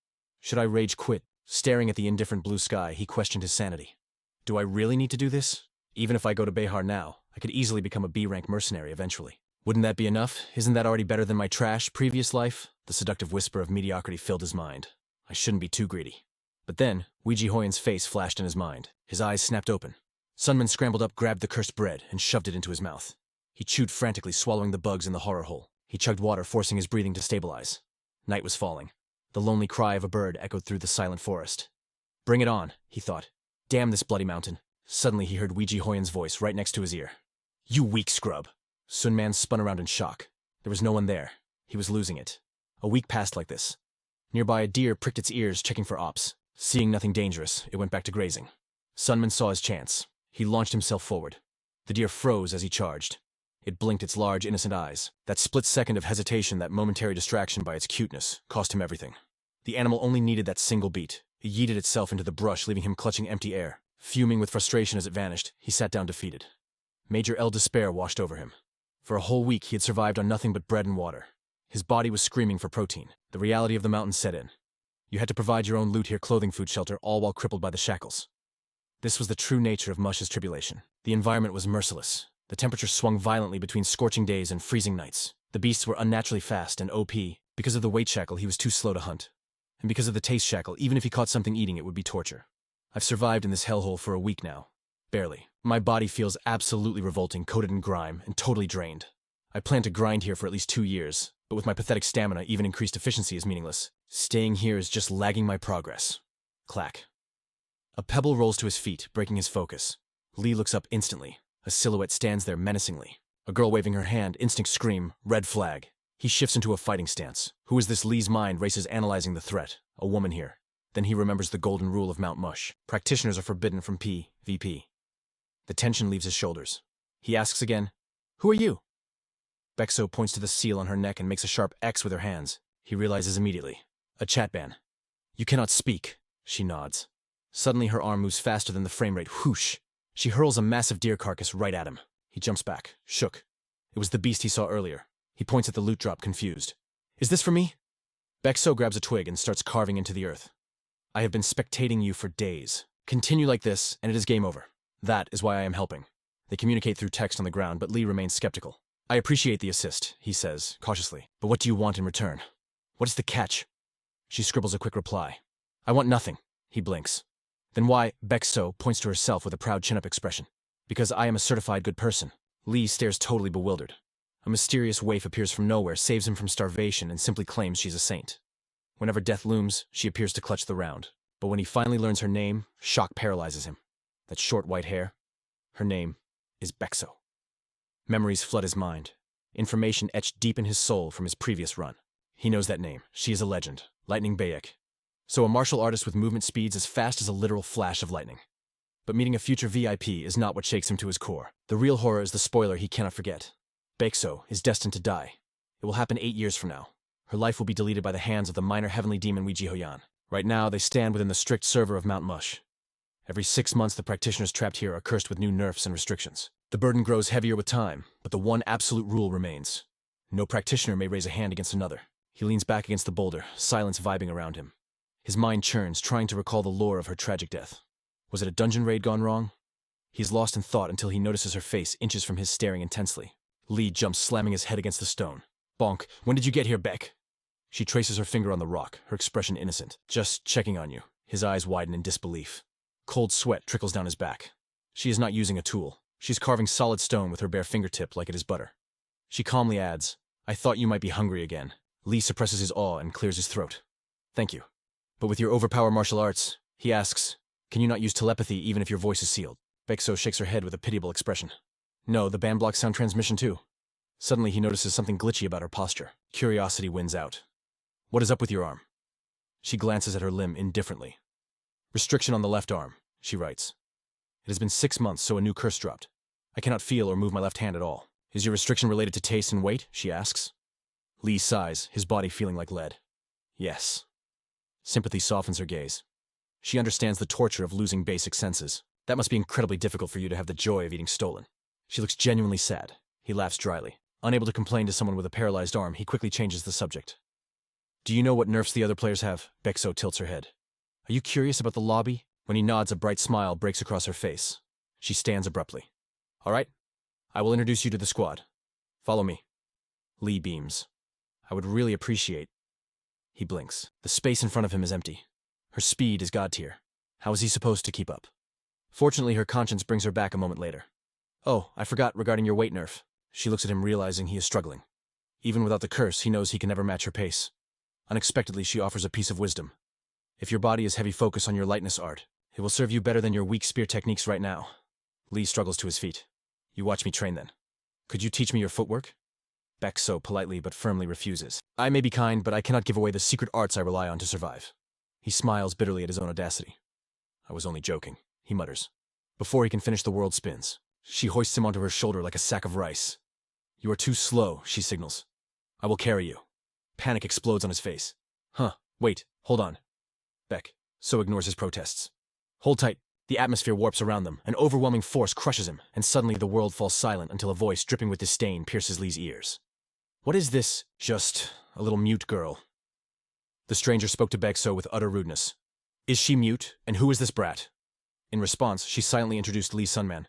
S1: Should I rage quit? Staring at the indifferent blue sky, he questioned his sanity. Do I really need to do this? Even if I go to Behar now, I could easily become a B-rank mercenary eventually. Wouldn't that be enough? Isn't that already better than my trash, previous life? The seductive whisper of mediocrity filled his mind. I shouldn't be too greedy. But then, Ouija Hoyan's face flashed in his mind. His eyes snapped open. Sunman scrambled up, grabbed the cursed bread, and shoved it into his mouth. He chewed frantically, swallowing the bugs in the horror hole. He chugged water, forcing his breathing to stabilize. Night was falling. The lonely cry of a bird echoed through the silent forest. Bring it on, he thought. Damn this bloody mountain. Suddenly he heard Ouija Hoyan's voice right next to his ear. You weak scrub. Sunman spun around in shock. There was no one there. He was losing it. A week passed like this. Nearby, a deer pricked its ears, checking for ops. Seeing nothing dangerous, it went back to grazing. Sunman saw his chance. He launched himself forward. The deer froze as he charged. It blinked its large, innocent eyes. That split second of hesitation, that momentary distraction by its cuteness, cost him everything. The animal only needed that single beat. It yeeted itself into the brush, leaving him clutching empty air. Fuming with frustration as it vanished, he sat down defeated. Major L despair washed over him. For a whole week, he had survived on nothing but bread and water. His body was screaming for protein. The reality of the mountain set in. You had to provide your own loot here, clothing, food, shelter, all while crippled by the shackles. This was the true nature of Mush's tribulation. The environment was merciless. The temperature swung violently between scorching days and freezing nights. The beasts were unnaturally fast and OP. Because of the weight shackle, he was too slow to hunt. And because of the taste shackle, even if he caught something eating, it would be torture. I've survived in this hellhole for a week now. Barely. My body feels absolutely revolting, coated in grime, and totally drained. I plan to grind here for at least 2 years, but with my pathetic stamina, even increased efficiency is meaningless. Staying here is just lagging my progress. Clack. A pebble rolls to his feet, breaking his focus. Lee looks up instantly. A silhouette stands there menacingly. A girl waving her hand, instinct scream, red flag. He shifts into a fighting stance. Who is this? Lee's mind races, analyzing the threat. A woman here. Then he remembers the golden rule of Mount Mush. Practitioners are forbidden from PvP. The tension leaves his shoulders. He asks again, Who are you? Bexo points to the seal on her neck and makes a sharp X with her hands. He realizes immediately. A chat ban. You cannot speak. She nods. Suddenly her arm moves faster than the frame rate. Whoosh! She hurls a massive deer carcass right at him. He jumps back, shook. It was the beast he saw earlier. He points at the loot drop, confused. Is this for me? Bexo grabs a twig and starts carving into the earth. I have been spectating you for days. Continue like this, and it is game over. That is why I am helping. They communicate through text on the ground, but Lee remains skeptical. I appreciate the assist, he says, cautiously. But what do you want in return? What is the catch? She scribbles a quick reply. I want nothing. He blinks. Then why? Bexo points to herself with a proud chin-up expression. Because I am a certified good person. Lee stares totally bewildered. A mysterious waif appears from nowhere, saves him from starvation, and simply claims she's a saint. Whenever death looms, she appears to clutch the round. But when he finally learns her name, shock paralyzes him. That short white hair, her name is Bexo. Memories flood his mind. Information etched deep in his soul from his previous run. He knows that name. She is a legend. Lightning Bayek. So a martial artist with movement speeds as fast as a literal flash of lightning. But meeting a future VIP is not what shakes him to his core. The real horror is the spoiler he cannot forget. Bexo is destined to die. It will happen 8 years from now. Her life will be deleted by the hands of the minor heavenly demon Ouija Hoyan. Right now, they stand within the strict server of Mount Mush. Every 6 months, the practitioners trapped here are cursed with new nerfs and restrictions. The burden grows heavier with time, but the one absolute rule remains. No practitioner may raise a hand against another. He leans back against the boulder, silence vibing around him. His mind churns, trying to recall the lore of her tragic death. Was it a dungeon raid gone wrong? He is lost in thought until he notices her face inches from his, staring intensely. Lee jumps, slamming his head against the stone. Bonk. When did you get here, Beck? She traces her finger on the rock, her expression innocent. Just checking on you. His eyes widen in disbelief. Cold sweat trickles down his back. She is not using a tool. She's carving solid stone with her bare fingertip like it is butter. She calmly adds, I thought you might be hungry again. Lee suppresses his awe and clears his throat. Thank you. But with your overpowered martial arts, he asks, can you not use telepathy even if your voice is sealed? Bexo shakes her head with a pitiable expression. No, the band blocks sound transmission too. Suddenly he notices something glitchy about her posture. Curiosity wins out. What is up with your arm? She glances at her limb indifferently. Restriction on the left arm, she writes. It has been 6 months, so a new curse dropped. I cannot feel or move my left hand at all. Is your restriction related to taste and weight? She asks. Lee sighs, his body feeling like lead. Yes. Sympathy softens her gaze. She understands the torture of losing basic senses. That must be incredibly difficult for you to have the joy of eating stolen. She looks genuinely sad. He laughs dryly. Unable to complain to someone with a paralyzed arm, he quickly changes the subject. Do you know what nerfs the other players have? Bexo tilts her head. Are you curious about the lobby? When he nods, a bright smile breaks across her face. She stands abruptly. All right, I will introduce you to the squad. Follow me. Lee beams. I would really appreciate... He blinks. The space in front of him is empty. Her speed is god tier. How is he supposed to keep up? Fortunately, her conscience brings her back a moment later. Oh, I forgot regarding your weight nerf. She looks at him, realizing he is struggling. Even without the curse, he knows he can never match her pace. Unexpectedly, she offers a piece of wisdom. If your body is heavy focus on your lightness art, it will serve you better than your weak spear techniques right now. Lee struggles to his feet. You watch me train then. Could you teach me your footwork? Bexo politely but firmly refuses. I may be kind, but I cannot give away the secret arts I rely on to survive. He smiles bitterly at his own audacity. I was only joking, he mutters. Before he can finish, the world spins. She hoists him onto her shoulder like a sack of rice. You are too slow, she signals. I will carry you. Panic explodes on his face. Wait, hold on. So ignores his protests. Hold tight. The atmosphere warps around them. An overwhelming force crushes him, and suddenly the world falls silent until a voice dripping with disdain pierces Lee's ears. What is this? Just a little mute girl. The stranger spoke to Bexo with utter rudeness. Is she mute, and who is this brat? In response, she silently introduced Lee Sunman.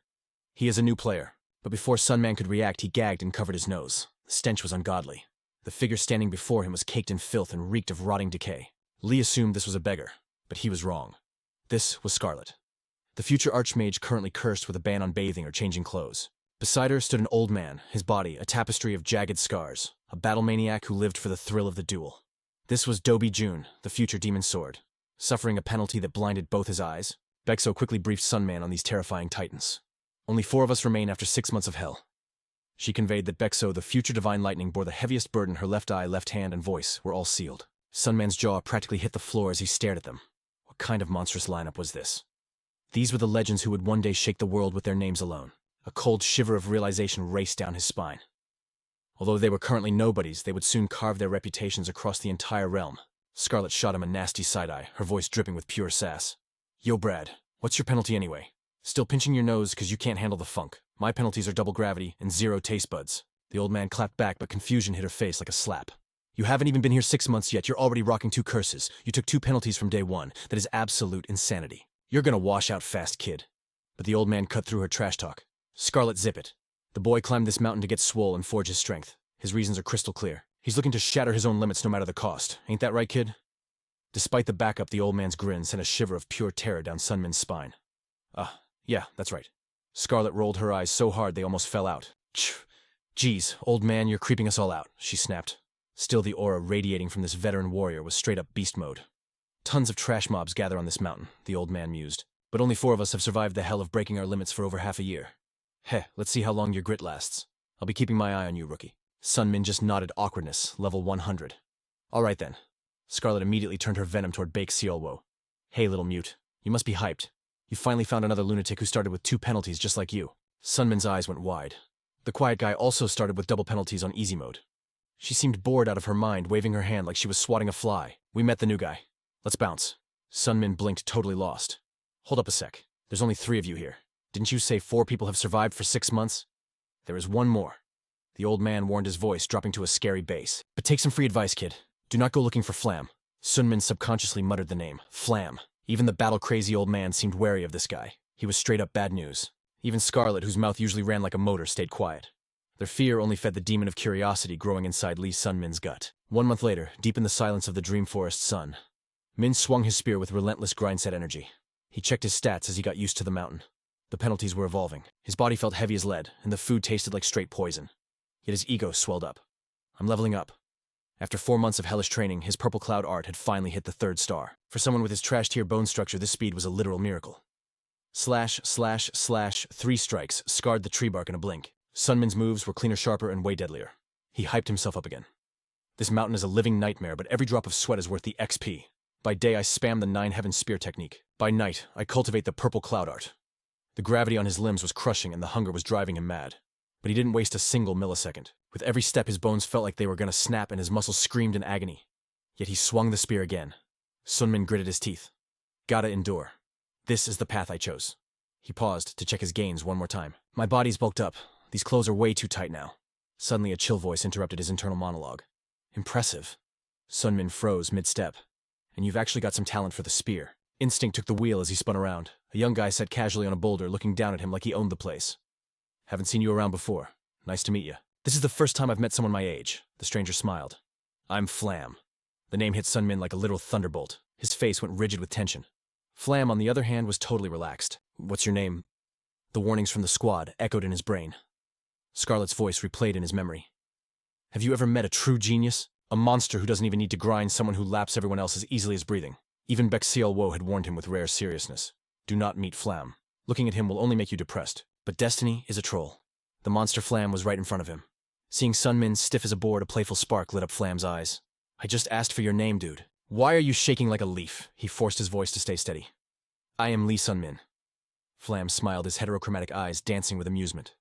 S1: He is a new player, but before Sunman could react, he gagged and covered his nose. The stench was ungodly. The figure standing before him was caked in filth and reeked of rotting decay. Lee assumed this was a beggar, but he was wrong. This was Scarlet, the future archmage currently cursed with a ban on bathing or changing clothes. Beside her stood an old man, his body a tapestry of jagged scars, a battle maniac who lived for the thrill of the duel. This was Doby June, the future demon sword. Suffering a penalty that blinded both his eyes, Bexo quickly briefed Sunman on these terrifying titans. Only 4 of us remain after 6 months of hell. She conveyed that Bexo, the future divine lightning, bore the heaviest burden. Her left eye, left hand, and voice were all sealed. Sunman's jaw practically hit the floor as he stared at them. What kind of monstrous lineup was this? These were the legends who would one day shake the world with their names alone. A cold shiver of realization raced down his spine. Although they were currently nobodies, they would soon carve their reputations across the entire realm. Scarlet shot him a nasty side-eye, her voice dripping with pure sass. Yo, Brad, what's your penalty anyway? Still pinching your nose because you can't handle the funk. My penalties are double gravity and 0 taste buds. The old man clapped back, but confusion hit her face like a slap. You haven't even been here 6 months yet. You're already rocking 2 curses. You took 2 penalties from day 1. That is absolute insanity. You're gonna wash out fast, kid. But the old man cut through her trash talk. Scarlet, zip it. The boy climbed this mountain to get swole and forge his strength. His reasons are crystal clear. He's looking to shatter his own limits no matter the cost. Ain't that right, kid? Despite the backup, the old man's grin sent a shiver of pure terror down Sunman's spine. Yeah, that's right. Scarlet rolled her eyes so hard they almost fell out. Geez, old man, you're creeping us all out, she snapped. Still, the aura radiating from this veteran warrior was straight-up beast mode. Tons of trash mobs gather on this mountain, the old man mused. But only 4 of us have survived the hell of breaking our limits for over half a year. Let's see how long your grit lasts. I'll be keeping my eye on you, rookie. Sunmin just nodded awkwardness, level 100. All right then. Scarlet immediately turned her venom toward Bake Seolwo. Hey, little mute. You must be hyped. You finally found another lunatic who started with 2 penalties just like you. Sunmin's eyes went wide. The quiet guy also started with double penalties on easy mode. She seemed bored out of her mind, waving her hand like she was swatting a fly. We met the new guy. Let's bounce. Sunmin blinked, totally lost. Hold up a sec. There's only 3 of you here. Didn't you say 4 people have survived for 6 months? There is 1 more. The old man warned, his voice dropping to a scary bass. But take some free advice, kid. Do not go looking for Flam. Sunmin subconsciously muttered the name. Flam. Even the battle-crazy old man seemed wary of this guy. He was straight-up bad news. Even Scarlet, whose mouth usually ran like a motor, stayed quiet. Their fear only fed the demon of curiosity growing inside Lee Sunmin's gut. 1 month later, deep in the silence of the Dream Forest sun, Min swung his spear with relentless grindset energy. He checked his stats as he got used to the mountain. The penalties were evolving. His body felt heavy as lead, and the food tasted like straight poison. Yet his ego swelled up. I'm leveling up. After 4 months of hellish training, his purple cloud art had finally hit the 3rd star. For someone with his trash-tier bone structure, this speed was a literal miracle. Slash, 3 strikes scarred the tree bark in a blink. Sunmin's moves were cleaner, sharper, and way deadlier. He hyped himself up again. This mountain is a living nightmare, but every drop of sweat is worth the XP. By day, I spam the 9 heaven spear technique. By night, I cultivate the purple cloud art. The gravity on his limbs was crushing, and the hunger was driving him mad. But he didn't waste a single millisecond. With every step, his bones felt like they were gonna snap, and his muscles screamed in agony. Yet he swung the spear again. Sunmin gritted his teeth. Gotta endure. This is the path I chose. He paused to check his gains one more time. My body's bulked up. These clothes are way too tight now. Suddenly a chill voice interrupted his internal monologue. Impressive. Sun Min froze mid-step. And you've actually got some talent for the spear. Instinct took the wheel as he spun around. A young guy sat casually on a boulder looking down at him like he owned the place. Haven't seen you around before. Nice to meet you. This is the first time I've met someone my age. The stranger smiled. I'm Flam. The name hit Sun Min like a literal thunderbolt. His face went rigid with tension. Flam, on the other hand, was totally relaxed. What's your name? The warnings from the squad echoed in his brain. Scarlet's voice replayed in his memory. Have you ever met a true genius? A monster who doesn't even need to grind someone who laps everyone else as easily as breathing. Even Bexiel Wo had warned him with rare seriousness. Do not meet Flam. Looking at him will only make you depressed. But destiny is a troll. The monster Flam was right in front of him. Seeing Sun Min stiff as a board, a playful spark lit up Flam's eyes. I just asked for your name, dude. Why are you shaking like a leaf? He forced his voice to stay steady. I am Lee Sun Min. Flam smiled, his heterochromatic eyes dancing with amusement.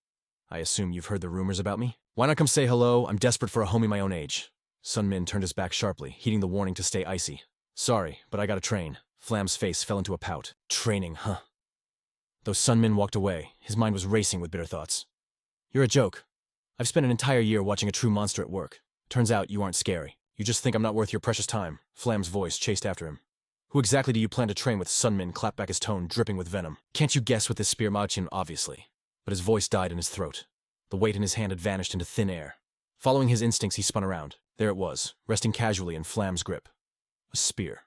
S1: I assume you've heard the rumors about me? Why not come say hello? I'm desperate for a homie my own age. Sun Min turned his back sharply, heeding the warning to stay icy. Sorry, but I gotta train. Flam's face fell into a pout. Training, huh? Though Sun Min walked away, his mind was racing with bitter thoughts. You're a joke. I've spent an entire year watching a true monster at work. Turns out you aren't scary. You just think I'm not worth your precious time. Flam's voice chased after him. Who exactly do you plan to train with? Sun Min clapped back his tone, dripping with venom. Can't you guess with this spear, Machin? Obviously. But his voice died in his throat. The weight in his hand had vanished into thin air. Following his instincts, he spun around. There it was, resting casually in Flam's grip. A spear.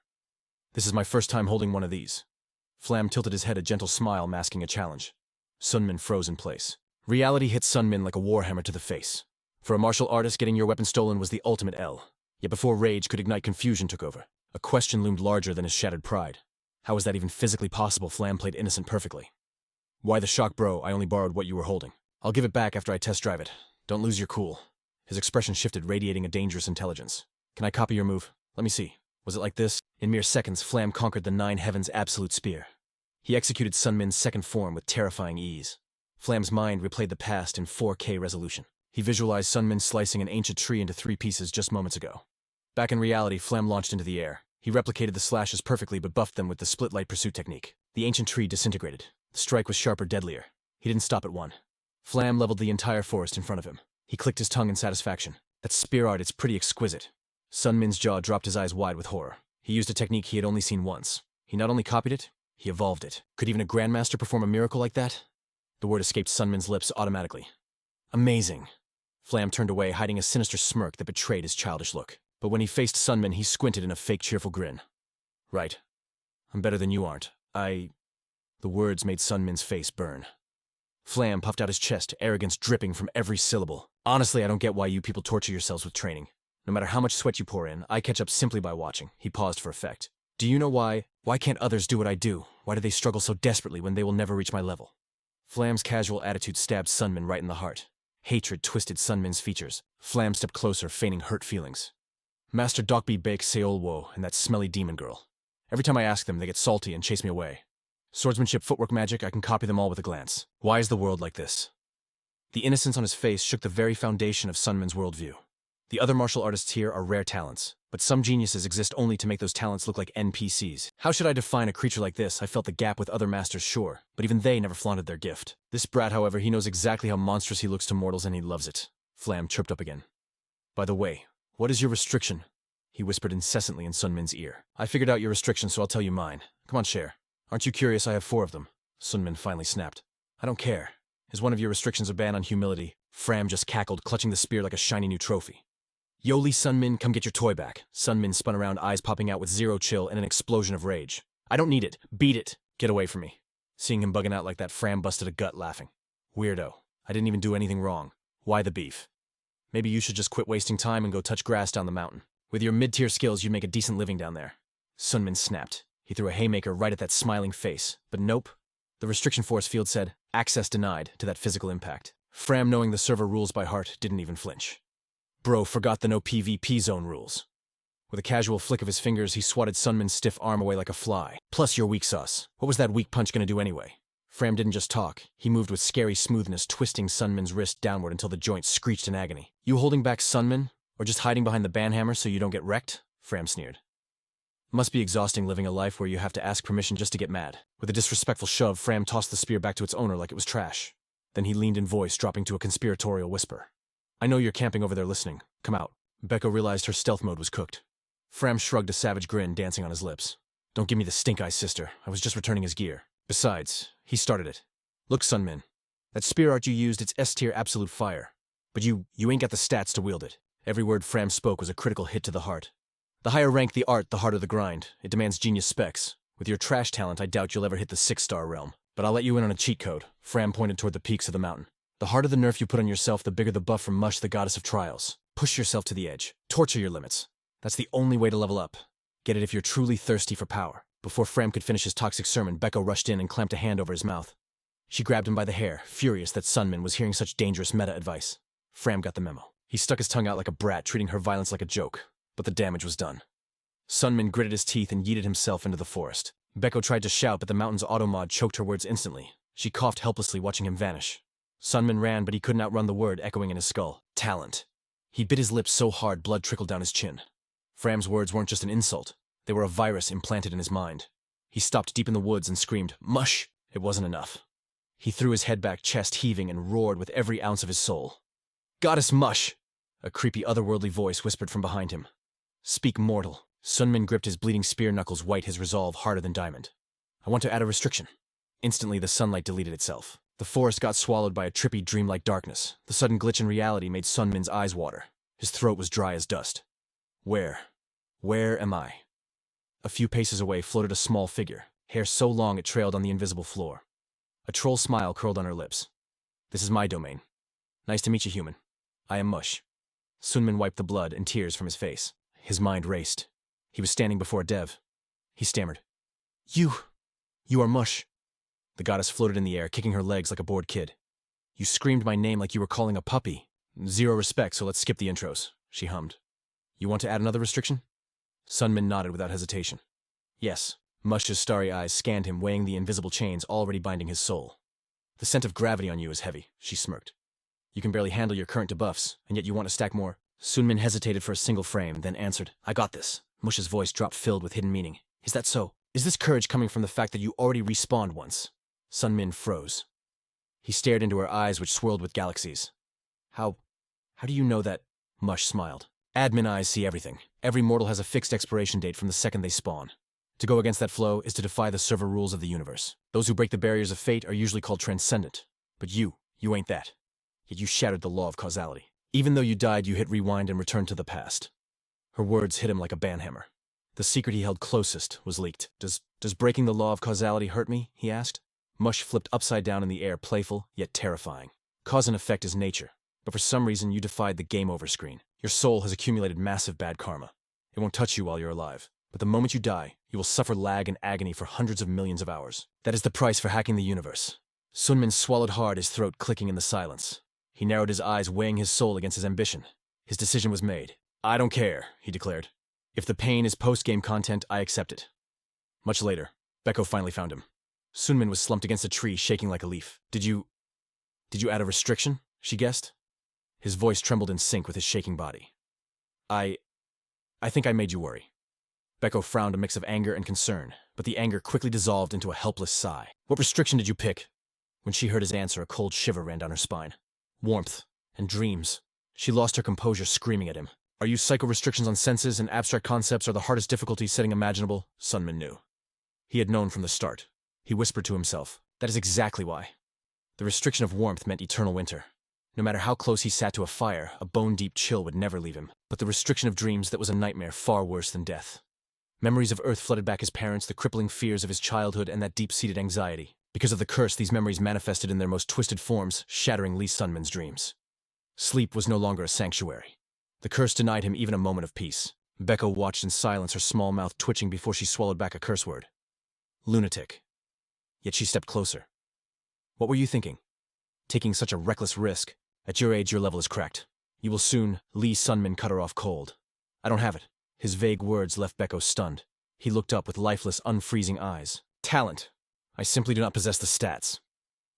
S1: This is my first time holding one of these. Flam tilted his head, a gentle smile masking a challenge. Sun Min froze in place. Reality hit Sun Min like a warhammer to the face. For a martial artist, getting your weapon stolen was the ultimate L. Yet before rage could ignite, confusion took over. A question loomed larger than his shattered pride. How was that even physically possible? Flam played innocent perfectly. Why the shock, bro? I only borrowed what you were holding. I'll give it back after I test drive it. Don't lose your cool. His expression shifted, radiating a dangerous intelligence. Can I copy your move? Let me see. Was it like this? In mere seconds, Flam conquered the Nine Heavens' absolute spear. He executed Sun Min's second form with terrifying ease. Flam's mind replayed the past in 4K resolution. He visualized Sun Min slicing an ancient tree into 3 pieces just moments ago. Back in reality, Flam launched into the air. He replicated the slashes perfectly but buffed them with the split light pursuit technique. The ancient tree disintegrated. The strike was sharper, deadlier. He didn't stop at one. Flam leveled the entire forest in front of him. He clicked his tongue in satisfaction. That spear art, it's pretty exquisite. Sun Min's jaw dropped, his eyes wide with horror. He used a technique he had only seen once. He not only copied it, he evolved it. Could even a grandmaster perform a miracle like that? The word escaped Sun Min's lips automatically. Amazing. Flam turned away, hiding a sinister smirk that betrayed his childish look. But when he faced Sun Min, he squinted in a fake cheerful grin. Right. I'm better than you aren't. The words made Sun Min's face burn. Flam puffed out his chest, arrogance dripping from every syllable. Honestly, I don't get why you people torture yourselves with training. No matter how much sweat you pour in, I catch up simply by watching. He paused for effect. Do you know why? Why can't others do what I do? Why do they struggle so desperately when they will never reach my level? Flam's casual attitude stabbed Sun Min right in the heart. Hatred twisted Sun Min's features. Flam stepped closer, feigning hurt feelings. Master Dokbi Baek Seol Wo and that smelly demon girl. Every time I ask them, they get salty and chase me away. Swordsmanship, footwork, magic, I can copy them all with a glance. Why is the world like this? The innocence on his face shook the very foundation of Sun Min's worldview. The other martial artists here are rare talents, but some geniuses exist only to make those talents look like NPCs. How should I define a creature like this? I felt the gap with other masters, sure, but even they never flaunted their gift. This brat, however, he knows exactly how monstrous he looks to mortals, and he loves it. Flam chirped up again. By the way, what is your restriction? He whispered incessantly in Sun Min's ear. I figured out your restriction, so I'll tell you mine. Come on, share. Aren't you curious? I have 4 of them. Sun Min finally snapped. I don't care. Is one of your restrictions a ban on humility? Fram just cackled, clutching the spear like a shiny new trophy. Yoli, Sun Min, come get your toy back. Sun Min spun around, eyes popping out with zero chill and an explosion of rage. I don't need it. Beat it. Get away from me. Seeing him bugging out like that, Fram busted a gut, laughing. Weirdo. I didn't even do anything wrong. Why the beef? Maybe you should just quit wasting time and go touch grass down the mountain. With your mid-tier skills, you'd make a decent living down there. Sun Min snapped. He threw a haymaker right at that smiling face. But nope. The restriction force field said, access denied to that physical impact. Fram, knowing the server rules by heart, didn't even flinch. Bro forgot the no PvP zone rules. With a casual flick of his fingers, he swatted Sun Min's stiff arm away like a fly. Plus your weak sauce. What was that weak punch gonna do anyway? Fram didn't just talk. He moved with scary smoothness, twisting Sun Min's wrist downward until the joint screeched in agony. You holding back Sun Min? Or just hiding behind the banhammer so you don't get wrecked? Fram sneered. Must be exhausting living a life where you have to ask permission just to get mad. With a disrespectful shove, Fram tossed the spear back to its owner like it was trash. Then he leaned in voice, dropping to a conspiratorial whisper. I know you're camping over there listening. Come out. Becco realized her stealth mode was cooked. Fram shrugged, a savage grin dancing on his lips. Don't give me the stink eye, sister. I was just returning his gear. Besides, he started it. Look, Sunmin. That spear art you used, it's S-tier absolute fire. But you ain't got the stats to wield it. Every word Fram spoke was a critical hit to the heart. The higher rank the art, the harder the grind. It demands genius specs. With your trash talent, I doubt you'll ever hit the 6-star realm. But I'll let you in on a cheat code. Fram pointed toward the peaks of the mountain. The harder the nerf you put on yourself, the bigger the buff from Mush, the goddess of trials. Push yourself to the edge. Torture your limits. That's the only way to level up. Get it if you're truly thirsty for power. Before Fram could finish his toxic sermon, Becco rushed in and clamped a hand over his mouth. She grabbed him by the hair, furious that Sunmin was hearing such dangerous meta-advice. Fram got the memo. He stuck his tongue out like a brat, treating her violence like a joke. But the damage was done. Sunmin gritted his teeth and yeeted himself into the forest. Becco tried to shout, but the mountain's auto-mod choked her words instantly. She coughed helplessly, watching him vanish. Sunmin ran, but he couldn't outrun the word echoing in his skull. Talent. He bit his lips so hard blood trickled down his chin. Fram's words weren't just an insult. They were a virus implanted in his mind. He stopped deep in the woods and screamed, Mush! It wasn't enough. He threw his head back, chest heaving, and roared with every ounce of his soul. Goddess Mush! A creepy otherworldly voice whispered from behind him. Speak, mortal. Sunmin gripped his bleeding spear knuckles white, his resolve harder than diamond. I want to add a restriction. Instantly, the sunlight deleted itself. The forest got swallowed by a trippy, dreamlike darkness. The sudden glitch in reality made Sunmin's eyes water. His throat was dry as dust. Where am I? A few paces away floated a small figure, hair so long it trailed on the invisible floor. A troll smile curled on her lips. This is my domain. Nice to meet you, human. I am Mush. Sunmin wiped the blood and tears from his face. His mind raced. He was standing before a dev. He stammered. You are Mush. The goddess floated in the air, kicking her legs like a bored kid. You screamed my name like you were calling a puppy. Zero respect, so let's skip the intros, she hummed. You want to add another restriction? Sunmin nodded without hesitation. Yes. Mush's starry eyes scanned him, weighing the invisible chains already binding his soul. The scent of gravity on you is heavy, she smirked. You can barely handle your current debuffs, and yet you want to stack more? Sunmin hesitated for a single frame, then answered, I got this. Mush's voice dropped, filled with hidden meaning. Is that so? Is this courage coming from the fact that you already respawned once? Sunmin froze. He stared into her eyes, which swirled with galaxies. How do you know that? Mush smiled. Admin eyes see everything. Every mortal has a fixed expiration date from the second they spawn. To go against that flow is to defy the server rules of the universe. Those who break the barriers of fate are usually called transcendent. But you ain't that. Yet you shattered the law of causality. Even though you died, you hit rewind and returned to the past. Her words hit him like a banhammer. The secret he held closest was leaked. Does breaking the law of causality hurt me? He asked. Mush flipped upside down in the air, playful, yet terrifying. Cause and effect is nature. But for some reason, you defied the game over screen. Your soul has accumulated massive bad karma. It won't touch you while you're alive. But the moment you die, you will suffer lag and agony for hundreds of millions of hours. That is the price for hacking the universe. Sunmin swallowed hard, his throat clicking in the silence. He narrowed his eyes, weighing his soul against his ambition. His decision was made. I don't care, he declared. If the pain is post-game content, I accept it. Much later, Becco finally found him. Sunmin was slumped against a tree, shaking like a leaf. Did you add a restriction? She guessed. His voice trembled in sync with his shaking body. I think I made you worry. Becco frowned, a mix of anger and concern, but the anger quickly dissolved into a helpless sigh. What restriction did you pick? When she heard his answer, a cold shiver ran down her spine. Warmth and dreams. She lost her composure, screaming at him. Are you psycho-restrictions on senses and abstract concepts are the hardest difficulty setting imaginable? Sunmin knew. He had known from the start. He whispered to himself. That is exactly why. The restriction of warmth meant eternal winter. No matter how close he sat to a fire, a bone-deep chill would never leave him. But the restriction of dreams, that was a nightmare far worse than death. Memories of Earth flooded back his parents, the crippling fears of his childhood, and that deep-seated anxiety. Because of the curse, these memories manifested in their most twisted forms, shattering Lee Sunmin's dreams. Sleep was no longer a sanctuary. The curse denied him even a moment of peace. Becco watched in silence, her small mouth twitching before she swallowed back a curse word. Lunatic. Yet she stepped closer. What were you thinking? Taking such a reckless risk. At your age, your level is cracked. You will soon. Lee Sunmin cut her off cold. I don't have it. His vague words left Becco stunned. He looked up with lifeless, unfreezing eyes. Talent. I simply do not possess the stats.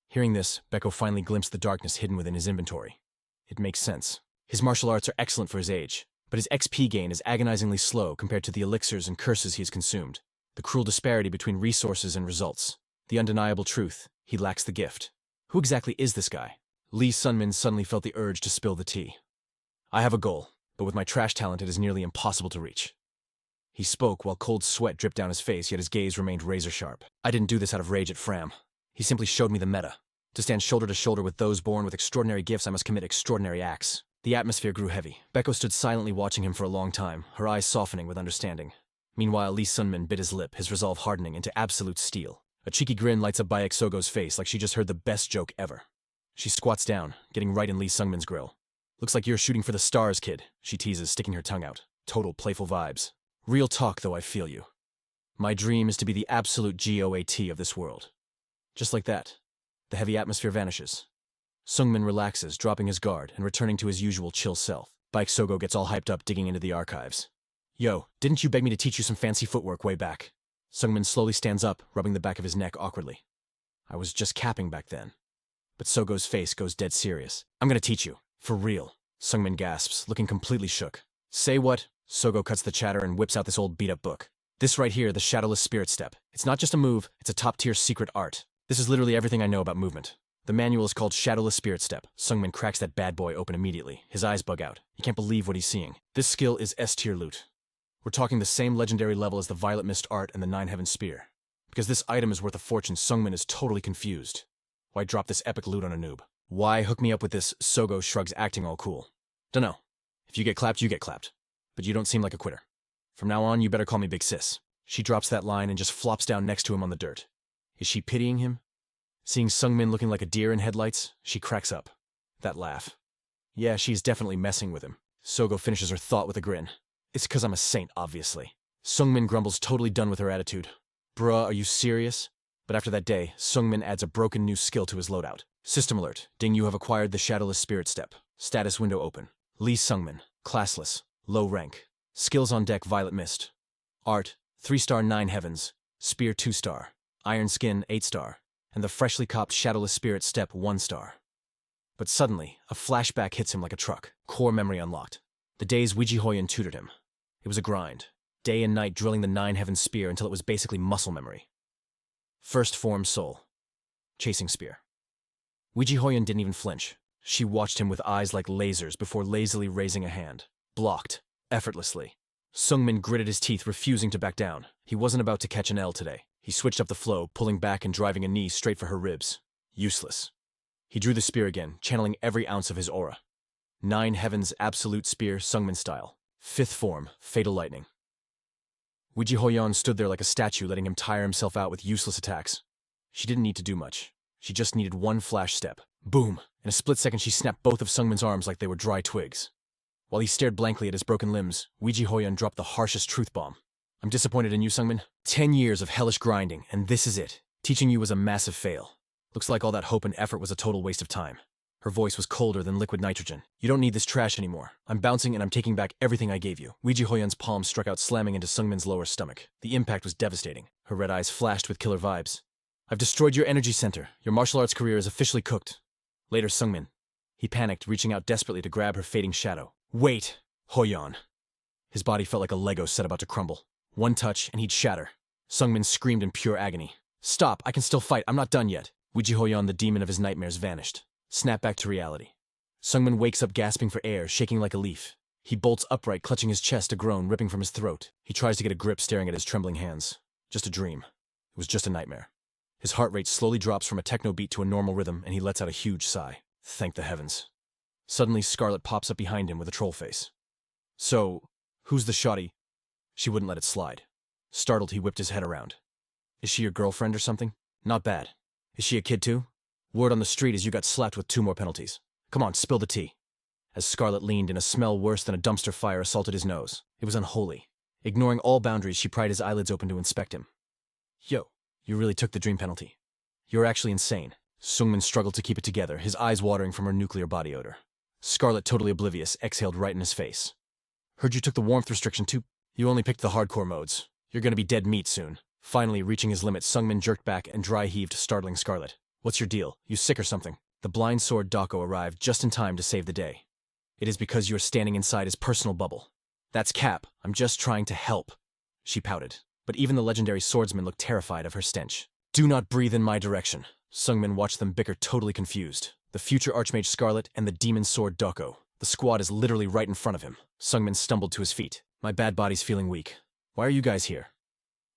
S1: Hearing this, Becco finally glimpsed the darkness hidden within his inventory. It makes sense. His martial arts are excellent for his age, But his XP gain is agonizingly slow compared to the elixirs and curses he has consumed. The cruel disparity between resources and results. The undeniable truth, he lacks the gift. Who exactly is this guy? Lee Sunmin suddenly felt the urge to spill the tea. I have a goal, but with my trash talent it is nearly impossible to reach. He spoke while cold sweat dripped down his face, yet his gaze remained razor-sharp. I didn't do this out of rage at Fram. He simply showed me the meta. To stand shoulder to shoulder with those born with extraordinary gifts, I must commit extraordinary acts. The atmosphere grew heavy. Beko stood silently watching him for a long time, her eyes softening with understanding. Meanwhile, Lee Sunmin bit his lip, his resolve hardening into absolute steel. A cheeky grin lights up Bayek Sogo's face like she just heard the best joke ever. She squats down, getting right in Lee Sunmin's grill. Looks like you're shooting for the stars, kid, she teases, sticking her tongue out. Total playful vibes. Real talk, though, I feel you. My dream is to be the absolute GOAT of this world. Just like that, the heavy atmosphere vanishes. Sungmin relaxes, dropping his guard and returning to his usual chill self. Bayek Sogo gets all hyped up, digging into the archives. Yo, didn't you beg me to teach you some fancy footwork way back? Sungmin slowly stands up, rubbing the back of his neck awkwardly. I was just capping back then. But Sogo's face goes dead serious. I'm gonna teach you. For real. Sungmin gasps, looking completely shook. Say what? Sogo cuts the chatter and whips out this old beat-up book. This right here, the Shadowless Spirit Step. It's not just a move, it's a top-tier secret art. This is literally everything I know about movement. The manual is called Shadowless Spirit Step. Sungmin cracks that bad boy open immediately. His eyes bug out. He can't believe what he's seeing. This skill is S-tier loot. We're talking the same legendary level as the Violet Mist Art and the Nine Heaven Spear. Because this item is worth a fortune, Sungmin is totally confused. Why drop this epic loot on a noob? Why hook me up with this? Sogo shrugs, acting all cool. Dunno. If you get clapped, you get clapped. But you don't seem like a quitter. From now on, you better call me Big Sis. She drops that line and just flops down next to him on the dirt. Is she pitying him? Seeing Sungmin looking like a deer in headlights, she cracks up. That laugh. Yeah, she's definitely messing with him. Sogo finishes her thought with a grin. It's 'cause I'm a saint, obviously. Sungmin grumbles, totally done with her attitude. Bruh, are you serious? But after that day, Sungmin adds a broken new skill to his loadout. System alert. Ding, you have acquired the Shadowless Spirit Step. Status window open. Lee Sungmin. Classless. Low rank. Skills on deck, Violet Mist. Art, 3-star 9 Heavens. Spear 2-star. Iron Skin 8-star. And the freshly copped Shadowless Spirit Step 1-star. But suddenly, a flashback hits him like a truck. Core memory unlocked. The days Ouija Hoyan tutored him. It was a grind. Day and night drilling the 9 Heaven Spear until it was basically muscle memory. First form Soul. Chasing Spear. Ouija Hoyan didn't even flinch. She watched him with eyes like lasers before lazily raising a hand. Blocked. Effortlessly. Sungmin gritted his teeth, refusing to back down. He wasn't about to catch an L today. He switched up the flow, pulling back and driving a knee straight for her ribs. Useless. He drew the spear again, channeling every ounce of his aura. 9 Heavens Absolute Spear, Sungmin style. 5th form, Fatal Lightning. Ouija Hoyan stood there like a statue, letting him tire himself out with useless attacks. She didn't need to do much. She just needed one flash step. Boom! In a split second, she snapped both of Sungmin's arms like they were dry twigs. While he stared blankly at his broken limbs, Ouija Hoyan dropped the harshest truth bomb. I'm disappointed in you, Sungmin. 10 years of hellish grinding, and this is it. Teaching you was a massive fail. Looks like all that hope and effort was a total waste of time. Her voice was colder than liquid nitrogen. You don't need this trash anymore. I'm bouncing and I'm taking back everything I gave you. Ouija Hoyan's palm struck out, slamming into Sungmin's lower stomach. The impact was devastating. Her red eyes flashed with killer vibes. I've destroyed your energy center. Your martial arts career is officially cooked. Later, Sungmin. He panicked, reaching out desperately to grab her fading shadow. Wait! Hoyan. His body felt like a Lego set about to crumble. One touch, and he'd shatter. Sungmin screamed in pure agony. Stop! I can still fight. I'm not done yet. Ouija Hoyan, the demon of his nightmares, vanished. Snap back to reality. Sungmin wakes up gasping for air, shaking like a leaf. He bolts upright, clutching his chest, a groan ripping from his throat. He tries to get a grip, staring at his trembling hands. Just a dream. It was just a nightmare. His heart rate slowly drops from a techno beat to a normal rhythm, and he lets out a huge sigh. Thank the heavens. Suddenly, Scarlet pops up behind him with a troll face. So, who's the shoddy? She wouldn't let it slide. Startled, he whipped his head around. Is she your girlfriend or something? Not bad. Is she a kid too? Word on the street is you got slapped with 2 more penalties. Come on, spill the tea. As Scarlet leaned in, a smell worse than a dumpster fire assaulted his nose. It was unholy. Ignoring all boundaries, she pried his eyelids open to inspect him. Yo, you really took the dream penalty. You're actually insane. Sungmin struggled to keep it together, his eyes watering from her nuclear body odor. Scarlet, totally oblivious, exhaled right in his face. Heard you took the warmth restriction too. You only picked the hardcore modes. You're gonna be dead meat soon. Finally, reaching his limit, Sungmin jerked back and dry-heaved, startling Scarlet. What's your deal? You sick or something? The blind sword Dako arrived just in time to save the day. It is because you are standing inside his personal bubble. That's cap. I'm just trying to help. She pouted. But even the legendary swordsman looked terrified of her stench. Do not breathe in my direction. Sungmin watched them bicker, totally confused. The future Archmage Scarlet and the demon sword Doko. The squad is literally right in front of him. Sungmin stumbled to his feet. My bad body's feeling weak. Why are you guys here?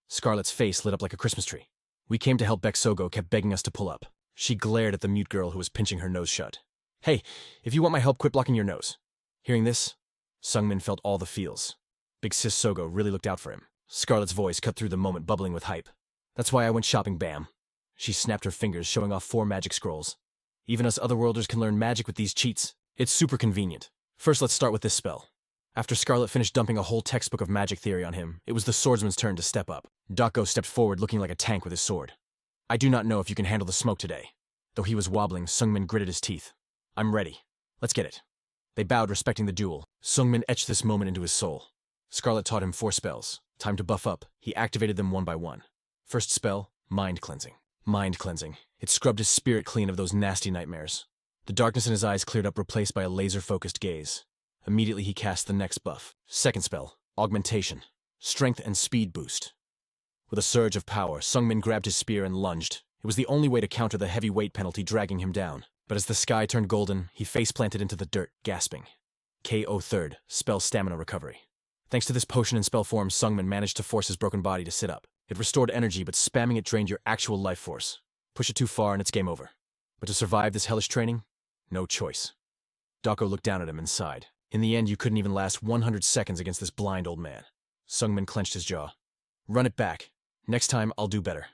S1: Scarlet's face lit up like a Christmas tree. We came to help Sogo kept begging us to pull up. She glared at the mute girl who was pinching her nose shut. Hey, if you want my help, quit blocking your nose. Hearing this, Sungmin felt all the feels. Big sis Sogo really looked out for him. Scarlet's voice cut through the moment, bubbling with hype. That's why I went shopping, bam. She snapped her fingers, showing off 4 magic scrolls. Even us otherworlders can learn magic with these cheats. It's super convenient. First, let's start with this spell. After Scarlet finished dumping a whole textbook of magic theory on him, it was the swordsman's turn to step up. Dako stepped forward, looking like a tank with his sword. I do not know if you can handle the smoke today. Though he was wobbling, Sungmin gritted his teeth. I'm ready. Let's get it. They bowed, respecting the duel. Sungmin etched this moment into his soul. Scarlet taught him 4 spells. Time to buff up. He activated them one by one. First spell, mind cleansing. Mind cleansing. It scrubbed his spirit clean of those nasty nightmares. The darkness in his eyes cleared up, replaced by a laser-focused gaze. Immediately he cast the next buff. Second spell, augmentation. Strength and speed boost. With a surge of power, Sungmin grabbed his spear and lunged. It was the only way to counter the heavy weight penalty dragging him down. But as the sky turned golden, he face-planted into the dirt, gasping. KO third, spell stamina recovery. Thanks to this potion in spell form, Sungmin managed to force his broken body to sit up. It restored energy, but spamming it drained your actual life force. Push it too far and it's game over. But to survive this hellish training, no choice. Dako looked down at him and sighed. In the end, you couldn't even last 100 seconds against this blind old man. Sungmin clenched his jaw. Run it back. Next time, I'll do better.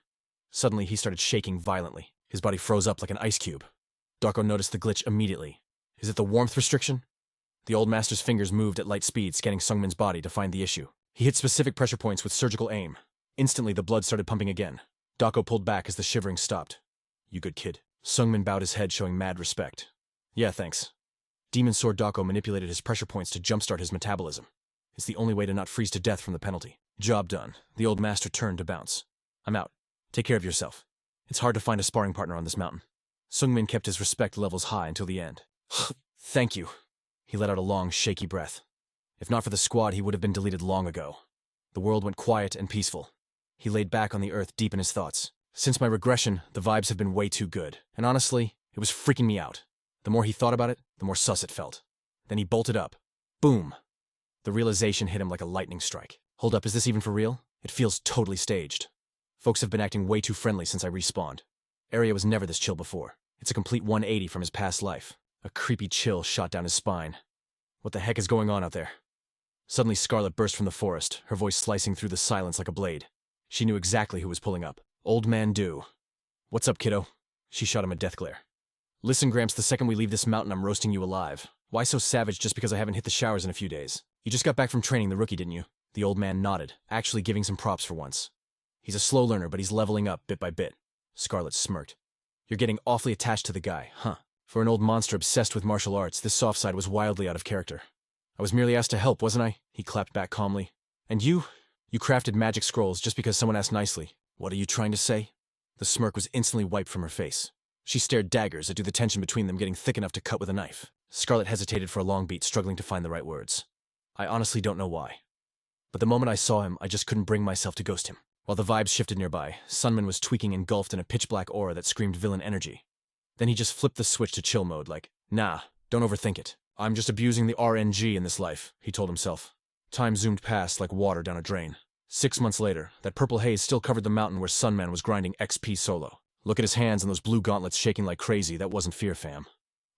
S1: Suddenly, he started shaking violently. His body froze up like an ice cube. Dako noticed the glitch immediately. Is it the warmth restriction? The old master's fingers moved at light speed, scanning Sungmin's body to find the issue. He hit specific pressure points with surgical aim. Instantly, the blood started pumping again. Dako pulled back as the shivering stopped. You good kid. Sungmin bowed his head, showing mad respect. Yeah, thanks. Demon Sword Dako manipulated his pressure points to jumpstart his metabolism. It's the only way to not freeze to death from the penalty. Job done. The old master turned to bounce. I'm out. Take care of yourself. It's hard to find a sparring partner on this mountain. Sungmin kept his respect levels high until the end. Thank you. He let out a long, shaky breath. If not for the squad, he would have been deleted long ago. The world went quiet and peaceful. He laid back on the earth, deep in his thoughts. Since my regression, the vibes have been way too good. And honestly, it was freaking me out. The more he thought about it, the more sus it felt. Then he bolted up. Boom! The realization hit him like a lightning strike. Hold up, is this even for real? It feels totally staged. Folks have been acting way too friendly since I respawned. Eria was never this chill before. It's a complete 180 from his past life. A creepy chill shot down his spine. What the heck is going on out there? Suddenly Scarlet burst from the forest, her voice slicing through the silence like a blade. She knew exactly who was pulling up. Old Man Do. What's up, kiddo? She shot him a death glare. Listen, Gramps, the second we leave this mountain, I'm roasting you alive. Why so savage just because I haven't hit the showers in a few days? You just got back from training the rookie, didn't you? The old man nodded, actually giving some props for once. He's a slow learner, but he's leveling up bit by bit. Scarlet smirked. You're getting awfully attached to the guy, huh? For an old monster obsessed with martial arts, this soft side was wildly out of character. I was merely asked to help, wasn't I? He clapped back calmly. And you? You crafted magic scrolls just because someone asked nicely. What are you trying to say? The smirk was instantly wiped from her face. She stared daggers at the tension between them getting thick enough to cut with a knife. Scarlet hesitated for a long beat, struggling to find the right words. I honestly don't know why. But the moment I saw him, I just couldn't bring myself to ghost him. While the vibes shifted nearby, Sunman was tweaking, engulfed in a pitch-black aura that screamed villain energy. Then he just flipped the switch to chill mode, like, nah, don't overthink it. I'm just abusing the RNG in this life, he told himself. Time zoomed past like water down a drain. 6 months later, that purple haze still covered the mountain where Sunman was grinding XP solo. Look at his hands and those blue gauntlets shaking like crazy. That wasn't fear, fam.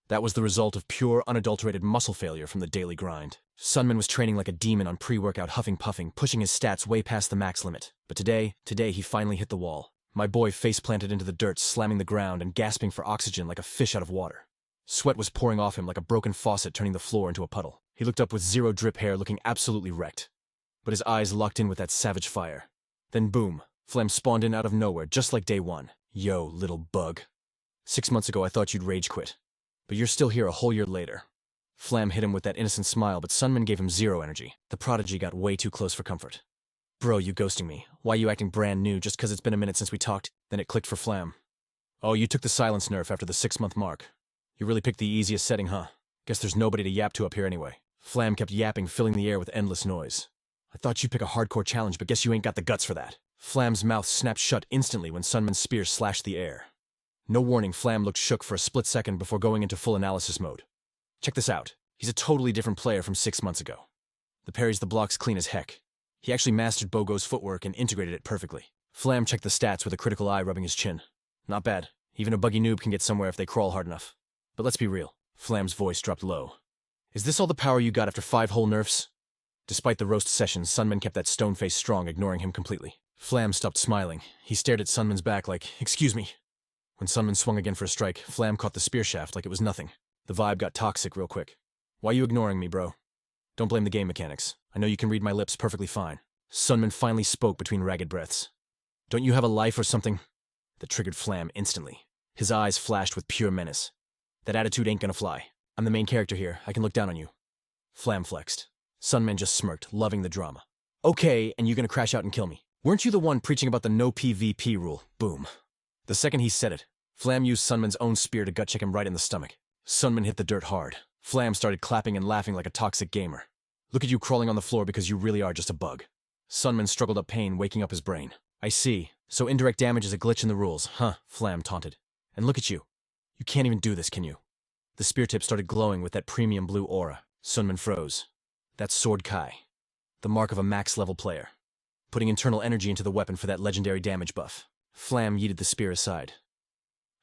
S1: That was the result of pure, unadulterated muscle failure from the daily grind. Sunman was training like a demon on pre-workout huffing-puffing, pushing his stats way past the max limit. But today he finally hit the wall. My boy face-planted into the dirt, slamming the ground and gasping for oxygen like a fish out of water. Sweat was pouring off him like a broken faucet, turning the floor into a puddle. He looked up with zero drip hair, looking absolutely wrecked. But his eyes locked in with that savage fire. Then boom, Flem spawned in out of nowhere, just like day one. Yo, little bug. 6 months ago I thought you'd rage quit. But you're still here a whole year later. Flam hit him with that innocent smile, but Sunman gave him zero energy. The prodigy got way too close for comfort. Bro, you ghosting me. Why you acting brand new just 'cause it's been a minute since we talked? Then it clicked for Flam. Oh, you took the silence nerf after the 6-month mark. You really picked the easiest setting, huh? Guess there's nobody to yap to up here anyway. Flam kept yapping, filling the air with endless noise. I thought you'd pick a hardcore challenge, but guess you ain't got the guts for that. Flam's mouth snapped shut instantly when Sunman's spear slashed the air. No warning, Flam looked shook for a split second before going into full analysis mode. Check this out. He's a totally different player from 6 months ago. The parries the blocks clean as heck. He actually mastered Bogo's footwork and integrated it perfectly. Flam checked the stats with a critical eye rubbing his chin. Not bad. Even a buggy noob can get somewhere if they crawl hard enough. But let's be real. Flam's voice dropped low. Is this all the power you got after 5 whole nerfs? Despite the roast sessions, Sunman kept that stone face strong, ignoring him completely. Flam stopped smiling. He stared at Sunman's back like, excuse me. When Sunman swung again for a strike, Flam caught the spear shaft like it was nothing. The vibe got toxic real quick. Why you ignoring me, bro? Don't blame the game mechanics. I know you can read my lips perfectly fine. Sunman finally spoke between ragged breaths. Don't you have a life or something? That triggered Flam instantly. His eyes flashed with pure menace. That attitude ain't gonna fly. I'm the main character here. I can look down on you. Flam flexed. Sunman just smirked, loving the drama. Okay, and you gonna crash out and kill me. Weren't you the one preaching about the no PvP rule? Boom. The second he said it, Flam used Sunman's own spear to gut check him right in the stomach. Sunman hit the dirt hard. Flam started clapping and laughing like a toxic gamer. Look at you crawling on the floor because you really are just a bug. Sunman struggled up pain, waking up his brain. I see. So indirect damage is a glitch in the rules, huh? Flam taunted. And look at you. You can't even do this, can you? The spear tip started glowing with that premium blue aura. Sunman froze. That's Sword Kai. The mark of a max-level player. Putting internal energy into the weapon for that legendary damage buff. Flam yeeted the spear aside.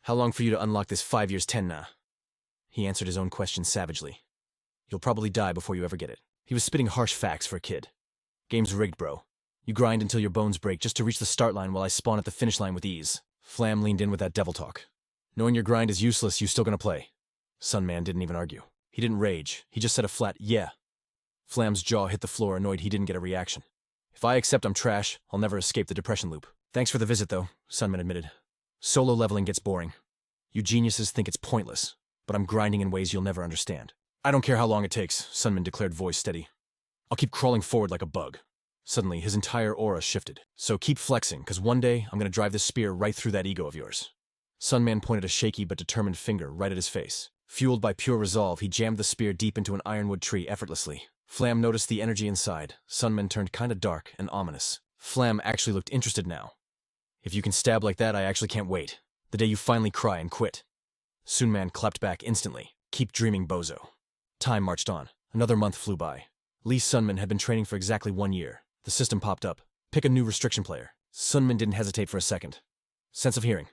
S1: How long for you to unlock this 5 years 10 now? He answered his own question savagely. You'll probably die before you ever get it. He was spitting harsh facts for a kid. Game's rigged, bro. You grind until your bones break just to reach the start line while I spawn at the finish line with ease. Flam leaned in with that devil talk. Knowing your grind is useless, you still gonna play. Sunman didn't even argue. He didn't rage. He just said a flat, yeah. Flam's jaw hit the floor, annoyed he didn't get a reaction. If I accept I'm trash, I'll never escape the depression loop. Thanks for the visit, though, Sunman admitted. Solo leveling gets boring. You geniuses think it's pointless, but I'm grinding in ways you'll never understand. I don't care how long it takes, Sunman declared, voice steady. I'll keep crawling forward like a bug. Suddenly, his entire aura shifted. So keep flexing, cause one day I'm gonna drive this spear right through that ego of yours. Sunman pointed a shaky but determined finger right at his face. Fueled by pure resolve, he jammed the spear deep into an ironwood tree effortlessly. Flam noticed the energy inside. Sunman turned kinda dark and ominous. Flam actually looked interested now. If you can stab like that, I actually can't wait. The day you finally cry and quit. Sunman clapped back instantly. Keep dreaming, bozo. Time marched on. Another month flew by. Lee Sunman had been training for exactly 1 year. The system popped up. Pick a new restriction player. Sunman didn't hesitate for a second. Sense of hearing.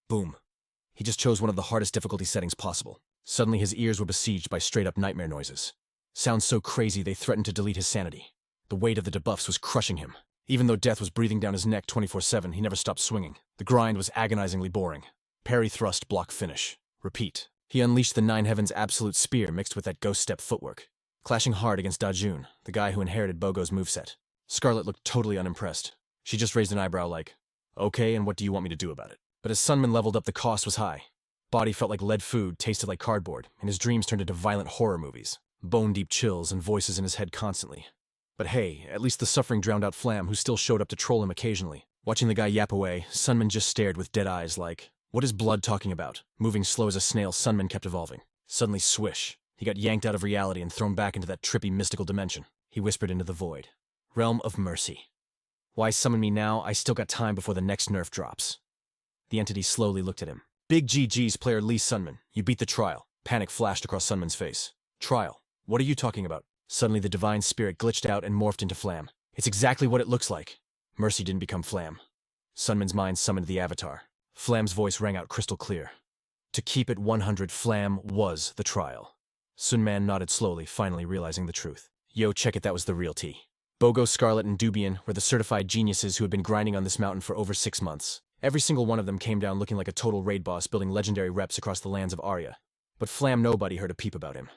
S1: Boom. He just chose one of the hardest difficulty settings possible. Suddenly his ears were besieged by straight-up nightmare noises. Sounds so crazy they threatened to delete his sanity. The weight of the debuffs was crushing him. Even though death was breathing down his neck 24/7, he never stopped swinging. The grind was agonizingly boring. Parry, thrust, block, finish. Repeat. He unleashed the Nine Heavens absolute spear mixed with that ghost step footwork. Clashing hard against Dajun, the guy who inherited Bogo's moveset. Scarlet looked totally unimpressed. She just raised an eyebrow like, okay, and what do you want me to do about it? But as Sunman leveled up, the cost was high. Body felt like lead food, tasted like cardboard, and his dreams turned into violent horror movies. Bone-deep chills and voices in his head constantly. But hey, at least the suffering drowned out Flam, who still showed up to troll him occasionally. Watching the guy yap away, Sunman just stared with dead eyes like, what is blood talking about? Moving slow as a snail, Sunman kept evolving. Suddenly, swish. He got yanked out of reality and thrown back into that trippy mystical dimension. He whispered into the void. Realm of Mercy. Why summon me now? I still got time before the next nerf drops. The entity slowly looked at him. Big GG's player Lee Sunman. You beat the trial. Panic flashed across Sunman's face. Trial? What are you talking about? Suddenly the divine spirit glitched out and morphed into Flam. It's exactly what it looks like. Mercy didn't become Flam. Sunman's mind summoned the avatar. Flam's voice rang out crystal clear. To keep it 100, Flam was the trial. Sunman nodded slowly, finally realizing the truth. Yo, check it, that was the real tea. Bogo, Scarlet, and Dubian were the certified geniuses who had been grinding on this mountain for over 6 months. Every single one of them came down looking like a total raid boss building legendary reps across the lands of Eria. But Flam nobody heard a peep about him.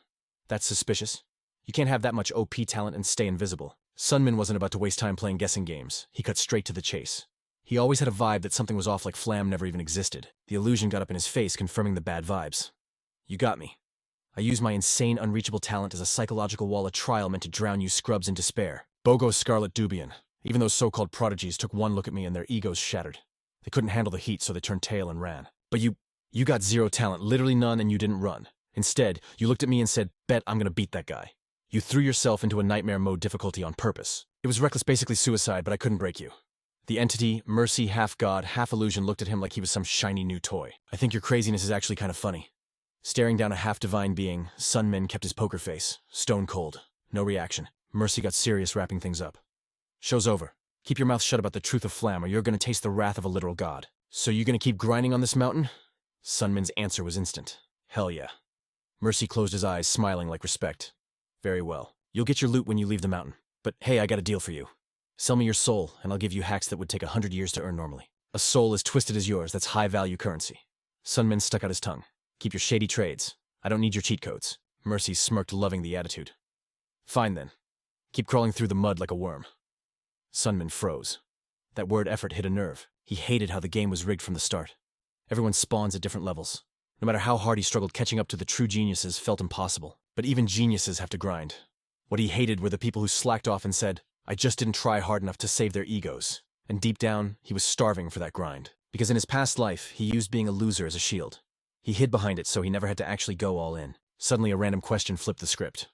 S1: That's suspicious. You can't have that much OP talent and stay invisible. Sunman wasn't about to waste time playing guessing games. He cut straight to the chase. He always had a vibe that something was off, like Flam never even existed. The illusion got up in his face, confirming the bad vibes. You got me. I use my insane, unreachable talent as a psychological wall of trial meant to drown you scrubs in despair. Bogo, Scarlet, Dubian. Even those so-called prodigies took one look at me and their egos shattered. They couldn't handle the heat, so they turned tail and ran. But you got zero talent, literally none, and you didn't run. Instead, you looked at me and said, bet I'm gonna beat that guy. You threw yourself into a nightmare mode difficulty on purpose. It was reckless, basically suicide, but I couldn't break you. The entity, mercy, half god, half illusion, looked at him like he was some shiny new toy. I think your craziness is actually kind of funny. Staring down a half-divine being, Sunmin kept his poker face, stone cold. No reaction. Mercy got serious, wrapping things up. Show's over. Keep your mouth shut about the truth of Flam, or you're gonna taste the wrath of a literal god. So you gonna keep grinding on this mountain? Sunmin's answer was instant. Hell yeah. Mercy closed his eyes, smiling like respect. Very well. You'll get your loot when you leave the mountain. But hey, I got a deal for you. Sell me your soul, and I'll give you hacks that would take 100 years to earn normally. A soul as twisted as yours, that's high-value currency. Sunmin stuck out his tongue. Keep your shady trades. I don't need your cheat codes. Mercy smirked, loving the attitude. Fine then. Keep crawling through the mud like a worm. Sunmin froze. That word effort hit a nerve. He hated how the game was rigged from the start. Everyone spawns at different levels. No matter how hard he struggled, catching up to the true geniuses felt impossible. But even geniuses have to grind. What he hated were the people who slacked off and said, I just didn't try hard enough to save their egos. And deep down, he was starving for that grind. Because in his past life, he used being a loser as a shield. He hid behind it so he never had to actually go all in. Suddenly a random question flipped the script.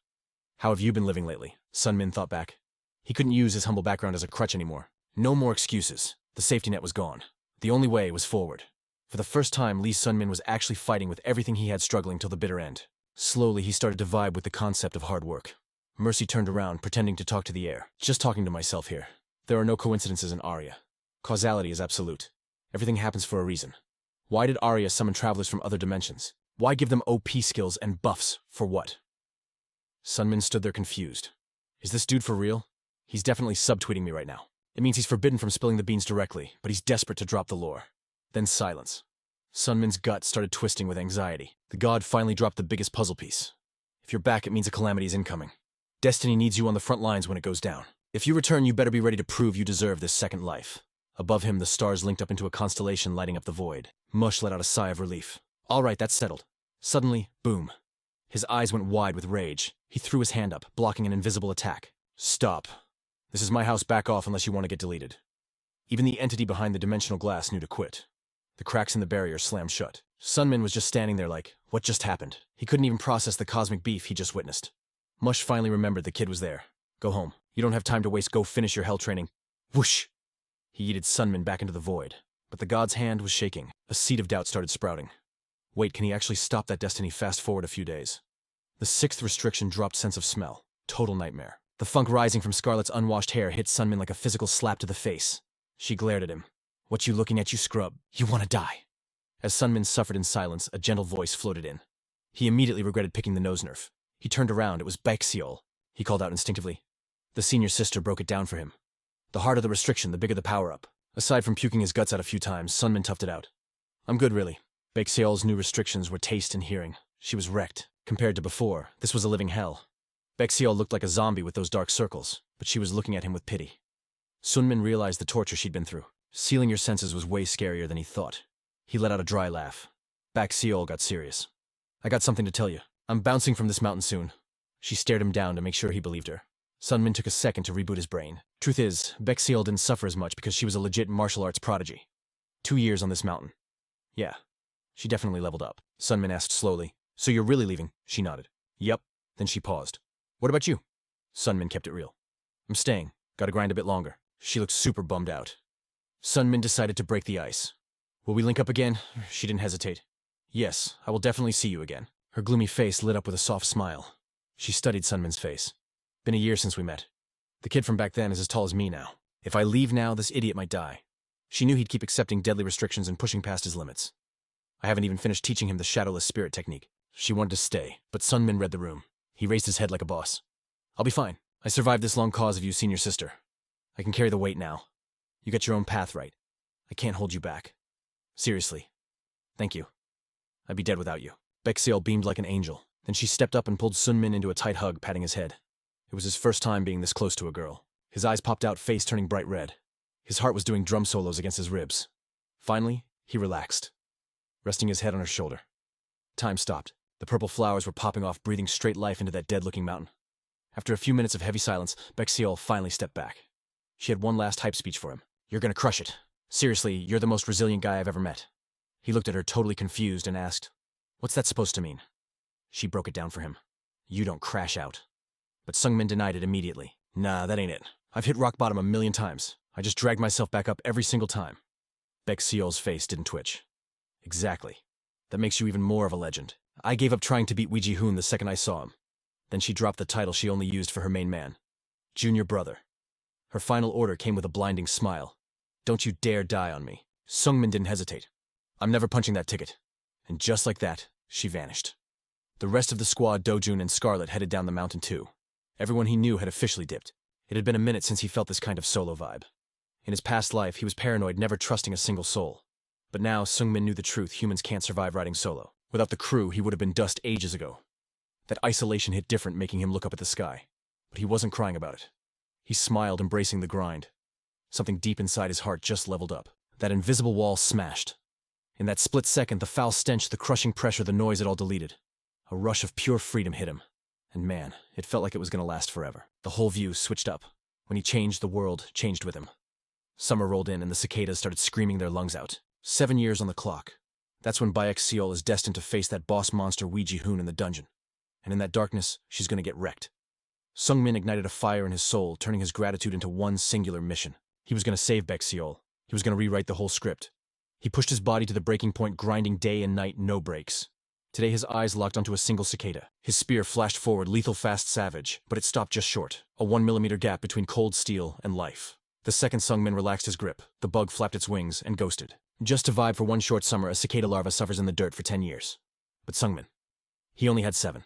S1: How have you been living lately? Sunmin thought back. He couldn't use his humble background as a crutch anymore. No more excuses. The safety net was gone. The only way was forward. For the first time, Lee Sunmin was actually fighting with everything he had, struggling till the bitter end. Slowly, he started to vibe with the concept of hard work. Mercy turned around, pretending to talk to the air. Just talking to myself here. There are no coincidences in Eria. Causality is absolute. Everything happens for a reason. Why did Eria summon travelers from other dimensions? Why give them OP skills and buffs? For what? Sunmin stood there confused. Is this dude for real? He's definitely subtweeting me right now. It means he's forbidden from spilling the beans directly, but he's desperate to drop the lore. Then silence. Sunmin's gut started twisting with anxiety. The god finally dropped the biggest puzzle piece. If you're back, it means a calamity is incoming. Destiny needs you on the front lines when it goes down. If you return, you better be ready to prove you deserve this second life. Above him, the stars linked up into a constellation lighting up the void. Mush let out a sigh of relief. All right, that's settled. Suddenly, boom. His eyes went wide with rage. He threw his hand up, blocking an invisible attack. Stop. This is my house, back off unless you want to get deleted. Even the entity behind the dimensional glass knew to quit. The cracks in the barrier slammed shut. Sunmin was just standing there like, what just happened? He couldn't even process the cosmic beef he just witnessed. Mush finally remembered the kid was there. Go home. You don't have time to waste, go finish your hell training. Whoosh! He yeeted Sunmin back into the void. But the god's hand was shaking. A seed of doubt started sprouting. Wait, can he actually stop that destiny? Fast forward a few days. The sixth restriction dropped sense of smell. Total nightmare. The funk rising from Scarlet's unwashed hair hit Sunmin like a physical slap to the face. She glared at him. What you looking at, you scrub? You want to die. As Sunmin suffered in silence, a gentle voice floated in. He immediately regretted picking the nose nerf. He turned around. It was Bexiol. He called out instinctively. The senior sister broke it down for him. The harder the restriction, the bigger the power-up. Aside from puking his guts out a few times, Sunmin toughed it out. I'm good, really. Bexiol's new restrictions were taste and hearing. She was wrecked. Compared to before, this was a living hell. Bexiol looked like a zombie with those dark circles, but she was looking at him with pity. Sunmin realized the torture she'd been through. Sealing your senses was way scarier than he thought. He let out a dry laugh. Bexiol got serious. I got something to tell you. I'm bouncing from this mountain soon. She stared him down to make sure he believed her. Sunmin took a second to reboot his brain. Truth is, Bexiol didn't suffer as much because she was a legit martial arts prodigy. 2 years on this mountain. Yeah, she definitely leveled up. Sunmin asked slowly. So you're really leaving? She nodded. Yep. Then she paused. What about you? Sunmin kept it real. I'm staying. Gotta grind a bit longer. She looked super bummed out. Sunmin decided to break the ice. Will we link up again? She didn't hesitate. Yes, I will definitely see you again. Her gloomy face lit up with a soft smile. She studied Sunmin's face. Been a year since we met. The kid from back then is as tall as me now. If I leave now, this idiot might die. She knew he'd keep accepting deadly restrictions and pushing past his limits. I haven't even finished teaching him the shadowless spirit technique. She wanted to stay, but Sunmin read the room. He raised his head like a boss. I'll be fine. I survived this long cause of you, senior sister. I can carry the weight now. You got your own path right. I can't hold you back. Seriously. Thank you. I'd be dead without you. Bexiol beamed like an angel. Then she stepped up and pulled Sunmin into a tight hug, patting his head. It was his first time being this close to a girl. His eyes popped out, face turning bright red. His heart was doing drum solos against his ribs. Finally, he relaxed, resting his head on her shoulder. Time stopped. The purple flowers were popping off, breathing straight life into that dead-looking mountain. After a few minutes of heavy silence, Bexiol finally stepped back. She had one last hype speech for him. You're gonna crush it. Seriously, you're the most resilient guy I've ever met. He looked at her totally confused and asked, What's that supposed to mean? She broke it down for him. You don't crash out. But Sungmin denied it immediately. Nah, that ain't it. I've hit rock bottom a million times. I just dragged myself back up every single time. Baek Seol's face didn't twitch. Exactly. That makes you even more of a legend. I gave up trying to beat Wee Ji-hoon the second I saw him. Then she dropped the title she only used for her main man. Junior brother. Her final order came with a blinding smile. Don't you dare die on me. Sungmin didn't hesitate. I'm never punching that ticket. And just like that, she vanished. The rest of the squad, Dojun and Scarlet, headed down the mountain too. Everyone he knew had officially dipped. It had been a minute since he felt this kind of solo vibe. In his past life, he was paranoid, never trusting a single soul. But now, Sungmin knew the truth: humans can't survive riding solo. Without the crew, he would have been dust ages ago. That isolation hit different, making him look up at the sky. But he wasn't crying about it. He smiled, embracing the grind. Something deep inside his heart just leveled up. That invisible wall smashed. In that split second, the foul stench, the crushing pressure, the noise, it all deleted. A rush of pure freedom hit him. And man, it felt like it was going to last forever. The whole view switched up. When he changed, the world changed with him. Summer rolled in and the cicadas started screaming their lungs out. 7 years on the clock. That's when Baek Seol is destined to face that boss monster Wee Ji-hoon in the dungeon. And in that darkness, she's going to get wrecked. Sungmin ignited a fire in his soul, turning his gratitude into one singular mission. He was going to save Baek Seol. He was going to rewrite the whole script. He pushed his body to the breaking point, grinding day and night, no breaks. Today his eyes locked onto a single cicada. His spear flashed forward, lethal, fast, savage, but it stopped just short. A 1 millimeter gap between cold steel and life. The second Sungmin relaxed his grip, the bug flapped its wings and ghosted. Just to vibe for one short summer, a cicada larva suffers in the dirt for 10 years. But Sungmin, he only had 7.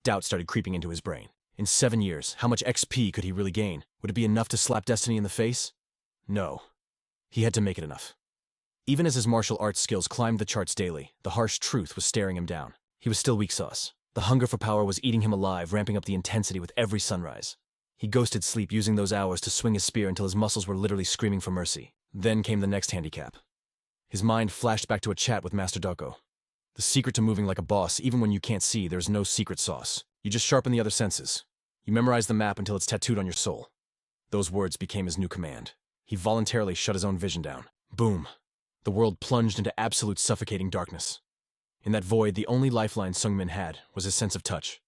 S1: Doubt started creeping into his brain. In 7 years, how much XP could he really gain? Would it be enough to slap destiny in the face? No. He had to make it enough. Even as his martial arts skills climbed the charts daily, the harsh truth was staring him down. He was still weak sauce. The hunger for power was eating him alive, ramping up the intensity with every sunrise. He ghosted sleep, using those hours to swing his spear until his muscles were literally screaming for mercy. Then came the next handicap. His mind flashed back to a chat with Master Doko. The secret to moving like a boss, even when you can't see, there's no secret sauce. You just sharpen the other senses. You memorize the map until it's tattooed on your soul. Those words became his new command. He voluntarily shut his own vision down. Boom. The world plunged into absolute suffocating darkness. In that void, the only lifeline Sungmin had was his sense of touch.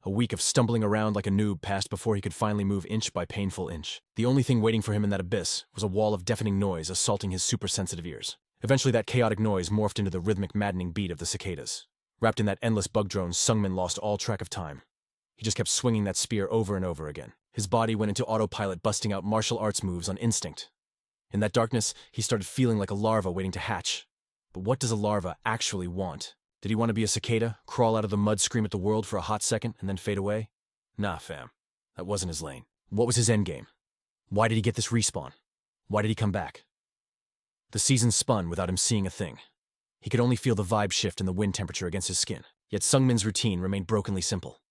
S1: A week of stumbling around like a noob passed before he could finally move inch by painful inch. The only thing waiting for him in that abyss was a wall of deafening noise assaulting his super-sensitive ears. Eventually that chaotic noise morphed into the rhythmic, maddening beat of the cicadas. Wrapped in that endless bug drone, Sungmin lost all track of time. He just kept swinging that spear over and over again. His body went into autopilot, busting out martial arts moves on instinct. In that darkness, he started feeling like a larva waiting to hatch. But what does a larva actually want? Did he want to be a cicada, crawl out of the mud, scream at the world for a hot second, and then fade away? Nah, fam. That wasn't his lane. What was his endgame? Why did he get this respawn? Why did he come back? The season spun without him seeing a thing. He could only feel the vibe shift in the wind temperature against his skin. Yet Sungmin's routine remained brokenly simple.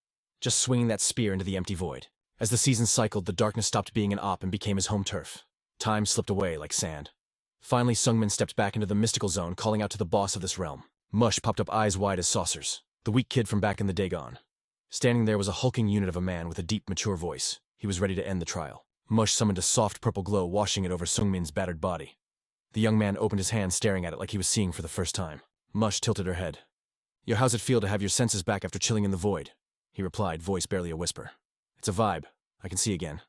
S1: Just swinging that spear into the empty void. As the season cycled, the darkness stopped being an op and became his home turf. Time slipped away like sand. Finally, Sungmin stepped back into the mystical zone, calling out to the boss of this realm. Mush popped up, eyes wide as saucers. The weak kid from back in the day gone. Standing there was a hulking unit of a man with a deep, mature voice. He was ready to end the trial. Mush summoned a soft purple glow, washing it over Sungmin's battered body. The young man opened his hand, staring at it like he was seeing for the first time. Mush tilted her head. Yo, how's it feel to have your senses back after chilling in the void? He replied, voice barely a whisper. It's a vibe. I can see again.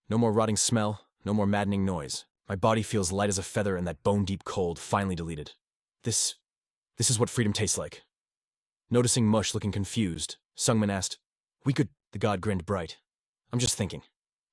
S1: No more rotting smell, no more maddening noise. My body feels light as a feather and that bone-deep cold finally deleted. This is what freedom tastes like. Noticing Mush looking confused, Sungmin asked, We could... The god grinned bright. I'm just thinking.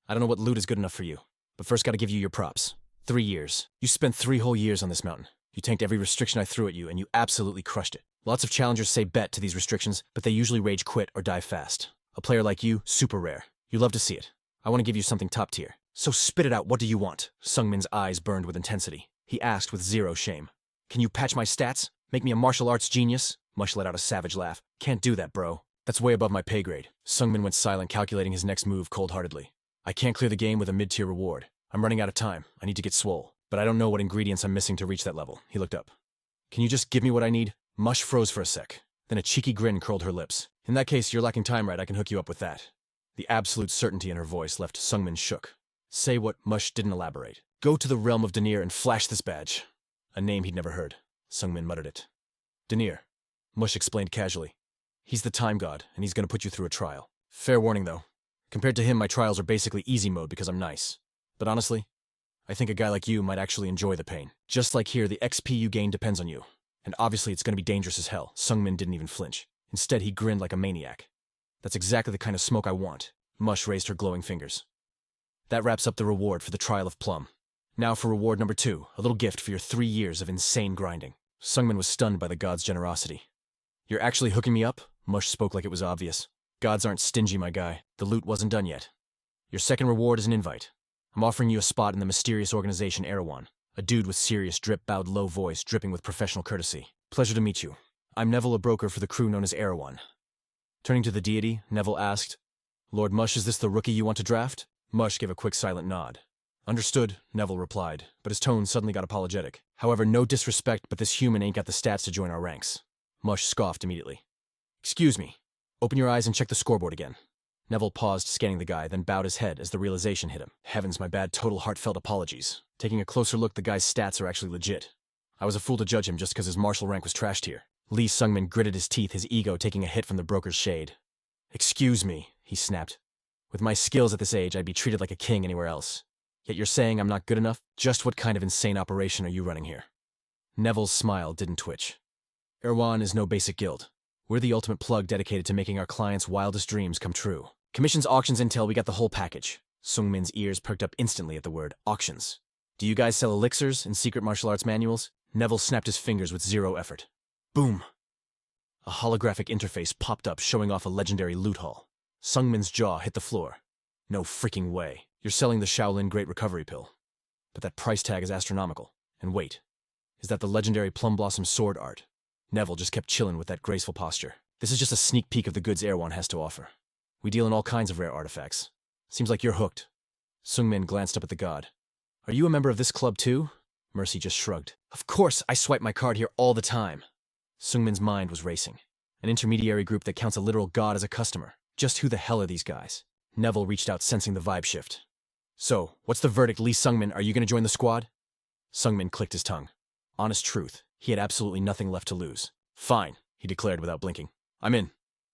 S1: I don't know what loot is good enough for you, but first gotta give you your props. 3 years. You spent 3 whole years on this mountain. You tanked every restriction I threw at you, and you absolutely crushed it. Lots of challengers say bet to these restrictions, but they usually rage quit or die fast. A player like you, super rare. You love to see it. I want to give you something top tier. So spit it out, what do you want? Sungmin's eyes burned with intensity. He asked with zero shame. Can you patch my stats? Make me a martial arts genius? Mush let out a savage laugh. Can't do that, bro. That's way above my pay grade. Sungmin went silent, calculating his next move cold-heartedly. I can't clear the game with a mid-tier reward. I'm running out of time. I need to get swole. But I don't know what ingredients I'm missing to reach that level. He looked up. Can you just give me what I need? Mush froze for a sec. Then a cheeky grin curled her lips. In that case, you're lacking time, right? I can hook you up with that. The absolute certainty in her voice left Sungmin shook. Say what? Mush didn't elaborate. Go to the realm of Denir and flash this badge. A name he'd never heard. Sungmin muttered it. Denir. Mush explained casually. He's the time god, and he's gonna put you through a trial. Fair warning, though. Compared to him, my trials are basically easy mode because I'm nice. But honestly, I think a guy like you might actually enjoy the pain. Just like here, the XP you gain depends on you. And obviously it's going to be dangerous as hell. Sungmin didn't even flinch. Instead, he grinned like a maniac. That's exactly the kind of smoke I want. Mush raised her glowing fingers. That wraps up the reward for the trial of Plum. Now for reward number 2, a little gift for your 3 years of insane grinding. Sungmin was stunned by the god's generosity. You're actually hooking me up? Mush spoke like it was obvious. Gods aren't stingy, my guy. The loot wasn't done yet. Your second reward is an invite. I'm offering you a spot in the mysterious organization Erewhon. A dude with serious drip bowed low voice, dripping with professional courtesy. Pleasure to meet you. I'm Neville, a broker for the crew known as Erewhon. Turning to the deity, Neville asked, Lord Mush, is this the rookie you want to draft? Mush gave a quick silent nod. Understood, Neville replied, but his tone suddenly got apologetic. However, no disrespect, but this human ain't got the stats to join our ranks. Mush scoffed immediately. Excuse me. Open your eyes and check the scoreboard again. Neville paused, scanning the guy, then bowed his head as the realization hit him. Heavens, my bad, total heartfelt apologies. Taking a closer look, the guy's stats are actually legit. I was a fool to judge him just because his martial rank was trashed here. Lee Sungmin gritted his teeth, his ego taking a hit from the broker's shade. Excuse me, he snapped. With my skills at this age, I'd be treated like a king anywhere else. Yet you're saying I'm not good enough? Just what kind of insane operation are you running here? Neville's smile didn't twitch. Erewhon is no basic guild. We're the ultimate plug dedicated to making our clients' wildest dreams come true. Commissions, auctions, intel, we got the whole package. Sungmin's ears perked up instantly at the word auctions. Do you guys sell elixirs and secret martial arts manuals? Neville snapped his fingers with zero effort. Boom! A holographic interface popped up showing off a legendary loot haul. Sungmin's jaw hit the floor. No freaking way. You're selling the Shaolin Great Recovery Pill. But that price tag is astronomical. And wait, is that the legendary Plum Blossom sword art? Neville just kept chillin' with that graceful posture. This is just a sneak peek of the goods Erewhon has to offer. We deal in all kinds of rare artifacts. Seems like you're hooked. Sungmin glanced up at the god. Are you a member of this club too? Mercy just shrugged. Of course, I swipe my card here all the time. Sungmin's mind was racing. An intermediary group that counts a literal god as a customer. Just who the hell are these guys? Neville reached out, sensing the vibe shift. So, what's the verdict, Lee Sungmin? Are you going to join the squad? Sungmin clicked his tongue. Honest truth, he had absolutely nothing left to lose. Fine, he declared without blinking. I'm in.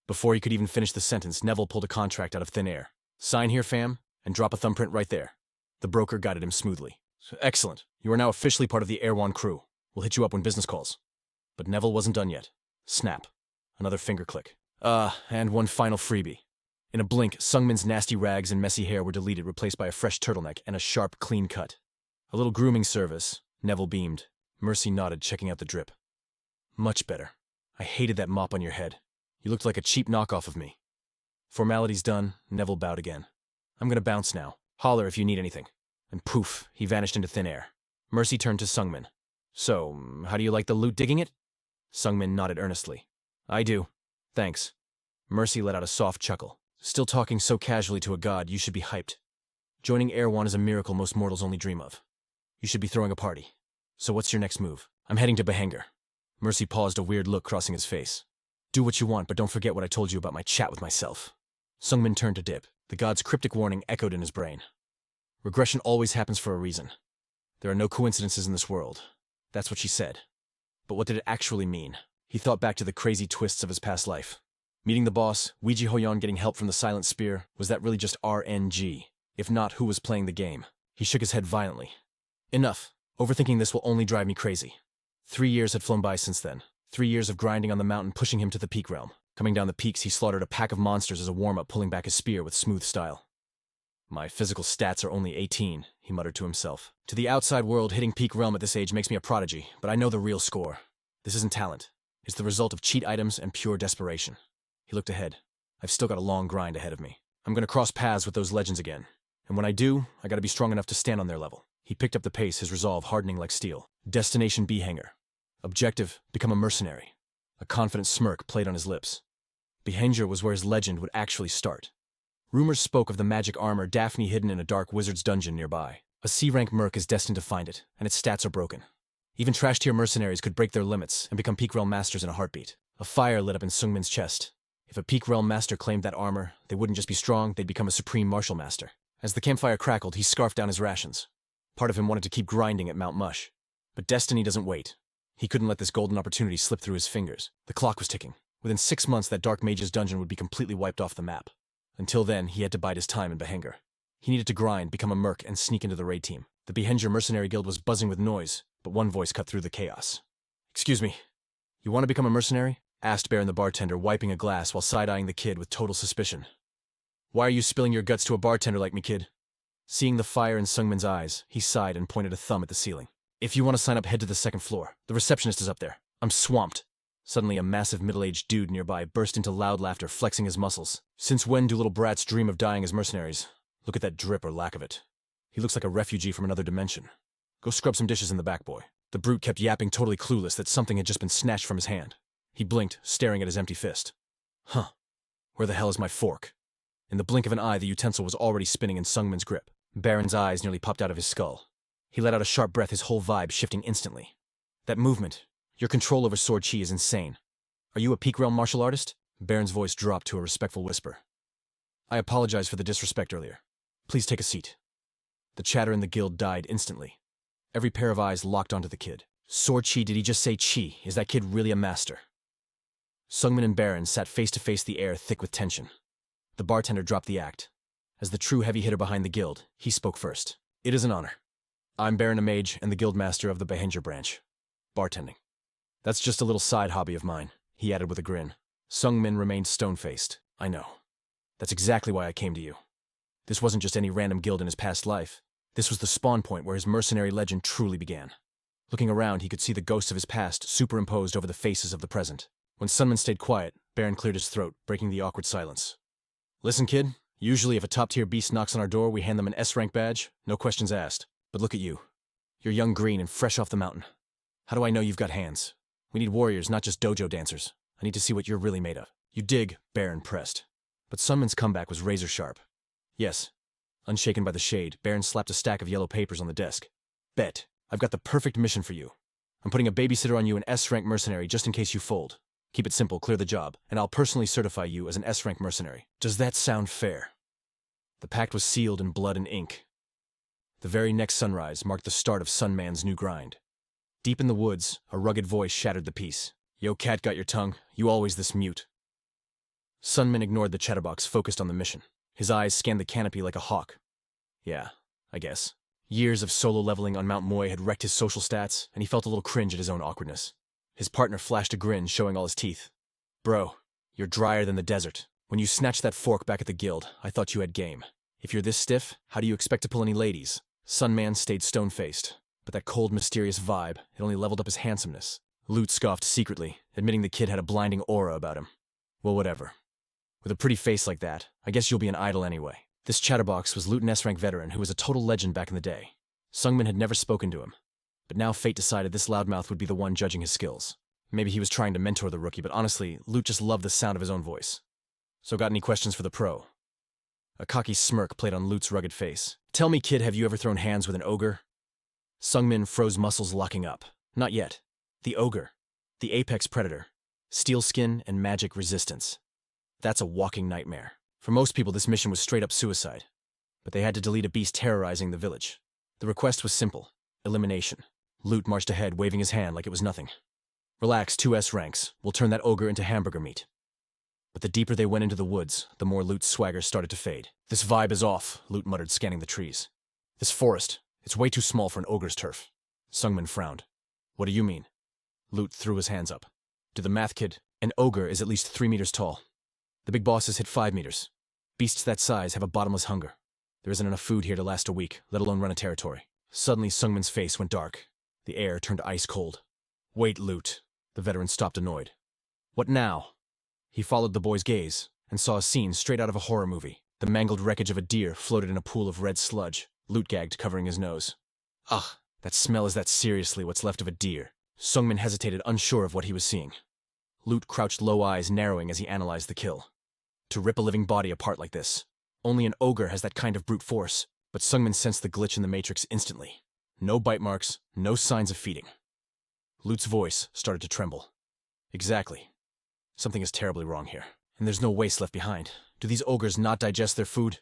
S1: Before he could even finish the sentence, Neville pulled a contract out of thin air. Sign here, fam, and drop a thumbprint right there. The broker guided him smoothly. Excellent. You are now officially part of the Erewhon crew. We'll hit you up when business calls. But Neville wasn't done yet. Snap. Another finger click. And one final freebie. In a blink, Sungmin's nasty rags and messy hair were deleted, replaced by a fresh turtleneck and a sharp, clean cut. A little grooming service. Neville beamed. Mercy nodded, checking out the drip. Much better. I hated that mop on your head. You looked like a cheap knockoff of me. Formalities done, Neville bowed again. I'm gonna bounce now. Holler if you need anything. And poof, he vanished into thin air. Mercy turned to Sungmin. So, how do you like the loot, digging it? Sungmin nodded earnestly. I do. Thanks. Mercy let out a soft chuckle. Still talking so casually to a god, you should be hyped. Joining Erewhon is a miracle most mortals only dream of. You should be throwing a party. So what's your next move? I'm heading to Bahanger. Mercy paused, a weird look crossing his face. Do what you want, but don't forget what I told you about my chat with myself. Sungmin turned to dip. The god's cryptic warning echoed in his brain. Regression always happens for a reason. There are no coincidences in this world. That's what she said. But what did it actually mean? He thought back to the crazy twists of his past life. Meeting the boss, Ouija Hoyon getting help from the Silent Spear, was that really just RNG? If not, who was playing the game? He shook his head violently. Enough. Overthinking this will only drive me crazy. 3 years had flown by since then. 3 years of grinding on the mountain, pushing him to the peak realm. Coming down the peaks, he slaughtered a pack of monsters as a warm-up, pulling back his spear with smooth style. My physical stats are only 18, he muttered to himself. To the outside world, hitting peak realm at this age makes me a prodigy, but I know the real score. This isn't talent. It's the result of cheat items and pure desperation. He looked ahead. I've still got a long grind ahead of me. I'm gonna cross paths with those legends again. And when I do, I gotta be strong enough to stand on their level. He picked up the pace, his resolve hardening like steel. Destination Bahanger. Objective, become a mercenary. A confident smirk played on his lips. Bahanger was where his legend would actually start. Rumors spoke of the magic armor Daphne hidden in a dark wizard's dungeon nearby. A C-rank merc is destined to find it, and its stats are broken. Even trash-tier mercenaries could break their limits and become peak realm masters in a heartbeat. A fire lit up in Sungmin's chest. If a peak realm master claimed that armor, they wouldn't just be strong, they'd become a supreme martial master. As the campfire crackled, he scarfed down his rations. Part of him wanted to keep grinding at Mount Mush. But destiny doesn't wait. He couldn't let this golden opportunity slip through his fingers. The clock was ticking. Within 6 months, that dark mage's dungeon would be completely wiped off the map. Until then, he had to bide his time in Behanger. He needed to grind, become a merc, and sneak into the raid team. The Behanger mercenary guild was buzzing with noise, but one voice cut through the chaos. "Excuse me, you want to become a mercenary?" asked Baron the bartender, wiping a glass while side-eyeing the kid with total suspicion. "Why are you spilling your guts to a bartender like me, kid?" Seeing the fire in Sungmin's eyes, he sighed and pointed a thumb at the ceiling. "If you want to sign up, head to the second floor. The receptionist is up there. I'm swamped." Suddenly, a massive middle-aged dude nearby burst into loud laughter, flexing his muscles. "Since when do little brats dream of dying as mercenaries? Look at that drip or lack of it. He looks like a refugee from another dimension. Go scrub some dishes in the back, boy." The brute kept yapping, totally clueless that something had just been snatched from his hand. He blinked, staring at his empty fist. "Huh. Where the hell is my fork?" In the blink of an eye, the utensil was already spinning in Sungmin's grip. Baron's eyes nearly popped out of his skull. He let out a sharp breath, his whole vibe shifting instantly. "That movement, your control over sword chi is insane. Are you a peak realm martial artist?" Baron's voice dropped to a respectful whisper. "I apologize for the disrespect earlier. Please take a seat." The chatter in the guild died instantly. Every pair of eyes locked onto the kid. Sword chi, did he just say chi? Is that kid really a master? Sungmin and Baron sat face to face, the air thick with tension. The bartender dropped the act. As the true heavy hitter behind the guild, he spoke first. "It is an honor. I'm Baron, a mage and the guild master of the Behanger branch. Bartending. That's just a little side hobby of mine," he added with a grin. Sungmin remained stone-faced. "I know. That's exactly why I came to you. This wasn't just any random guild in his past life. This was the spawn point where his mercenary legend truly began." Looking around, he could see the ghosts of his past superimposed over the faces of the present. When Sungmin stayed quiet, Baron cleared his throat, breaking the awkward silence. "Listen, kid, usually if a top-tier beast knocks on our door, we hand them an S-rank badge, no questions asked. But look at you. You're young green and fresh off the mountain. How do I know you've got hands? We need warriors, not just dojo dancers. I need to see what you're really made of." "You dig?" Baron pressed. But Sungmin's comeback was razor-sharp. "Yes." Unshaken by the shade, Baron slapped a stack of yellow papers on the desk. "Bet. I've got the perfect mission for you. I'm putting a babysitter on you, an S-rank mercenary, just in case you fold. Keep it simple, clear the job, and I'll personally certify you as an S-rank mercenary. Does that sound fair?" The pact was sealed in blood and ink. The very next sunrise marked the start of Sunman's new grind. Deep in the woods, a rugged voice shattered the peace. "Yo, cat, got your tongue? You always this mute." Sunman ignored the chatterbox, focused on the mission. His eyes scanned the canopy like a hawk. Yeah, I guess. Years of solo leveling on Mount Mush had wrecked his social stats, and he felt a little cringe at his own awkwardness. His partner flashed a grin, showing all his teeth. "Bro, you're drier than the desert. When you snatched that fork back at the guild, I thought you had game. If you're this stiff, how do you expect to pull any ladies?" Sunman stayed stone-faced, but that cold, mysterious vibe, it only leveled up his handsomeness. Loot scoffed secretly, admitting the kid had a blinding aura about him. Well, whatever. With a pretty face like that, I guess you'll be an idol anyway. This chatterbox was Loot, an S-rank veteran who was a total legend back in the day. Sungmin had never spoken to him, but now fate decided this loudmouth would be the one judging his skills. Maybe he was trying to mentor the rookie, but honestly, Loot just loved the sound of his own voice. "So got any questions for the pro?" A cocky smirk played on Loot's rugged face. "Tell me, kid, have you ever thrown hands with an ogre?" Sungmin froze, muscles locking up. Not yet. The ogre. The apex predator. Steel skin and magic resistance. That's a walking nightmare. For most people, this mission was straight-up suicide. But they had to delete a beast terrorizing the village. The request was simple. Elimination. Loot marched ahead, waving his hand like it was nothing. "Relax, 2S ranks. We'll turn that ogre into hamburger meat." But the deeper they went into the woods, the more Loot's swagger started to fade. "This vibe is off," Loot muttered, scanning the trees. "This forest, it's way too small for an ogre's turf." Sungmin frowned. "What do you mean?" Loot threw his hands up. "Do the math, kid. An ogre is at least 3 meters tall. The big bosses hit 5 meters. Beasts that size have a bottomless hunger. There isn't enough food here to last a week, let alone run a territory." Suddenly, Sungmin's face went dark. The air turned ice cold. "Wait, Loot." The veteran stopped, annoyed. "What now?" He followed the boy's gaze and saw a scene straight out of a horror movie. The mangled wreckage of a deer floated in a pool of red sludge. Loot gagged, covering his nose. "Ugh, that smell, is that seriously what's left of a deer?" Sungmin hesitated, unsure of what he was seeing. Loot crouched, low eyes narrowing as he analyzed the kill. To rip a living body apart like this. Only an ogre has that kind of brute force, but Sungmin sensed the glitch in the matrix instantly. No bite marks, no signs of feeding. Loot's voice started to tremble. "Exactly. Something is terribly wrong here, and there's no waste left behind. Do these ogres not digest their food?"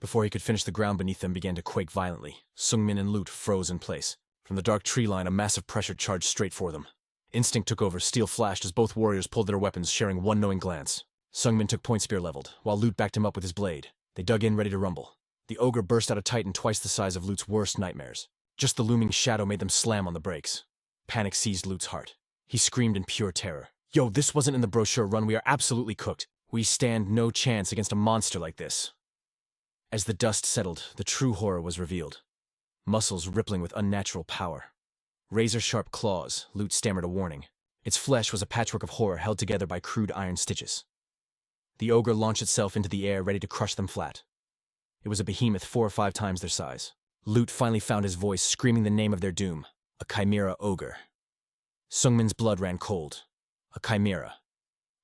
S1: Before he could finish, the ground beneath them began to quake violently. Sungmin and Loot froze in place. From the dark tree line, a massive pressure charged straight for them. Instinct took over, steel flashed as both warriors pulled their weapons, sharing one knowing glance. Sungmin took point spear leveled, while Lute backed him up with his blade. They dug in, ready to rumble. The ogre burst out a titan twice the size of Lute's worst nightmares. Just the looming shadow made them slam on the brakes. Panic seized Lute's heart. He screamed in pure terror. Yo, this wasn't in the brochure run. We are absolutely cooked. We stand no chance against a monster like this. As the dust settled, the true horror was revealed. Muscles rippling with unnatural power. Razor-sharp claws, Lute stammered a warning. Its flesh was a patchwork of horror held together by crude iron stitches. The ogre launched itself into the air, ready to crush them flat. It was a behemoth 4 or 5 times their size. Lute finally found his voice, screaming the name of their doom. A chimera ogre. Sungmin's blood ran cold. A chimera.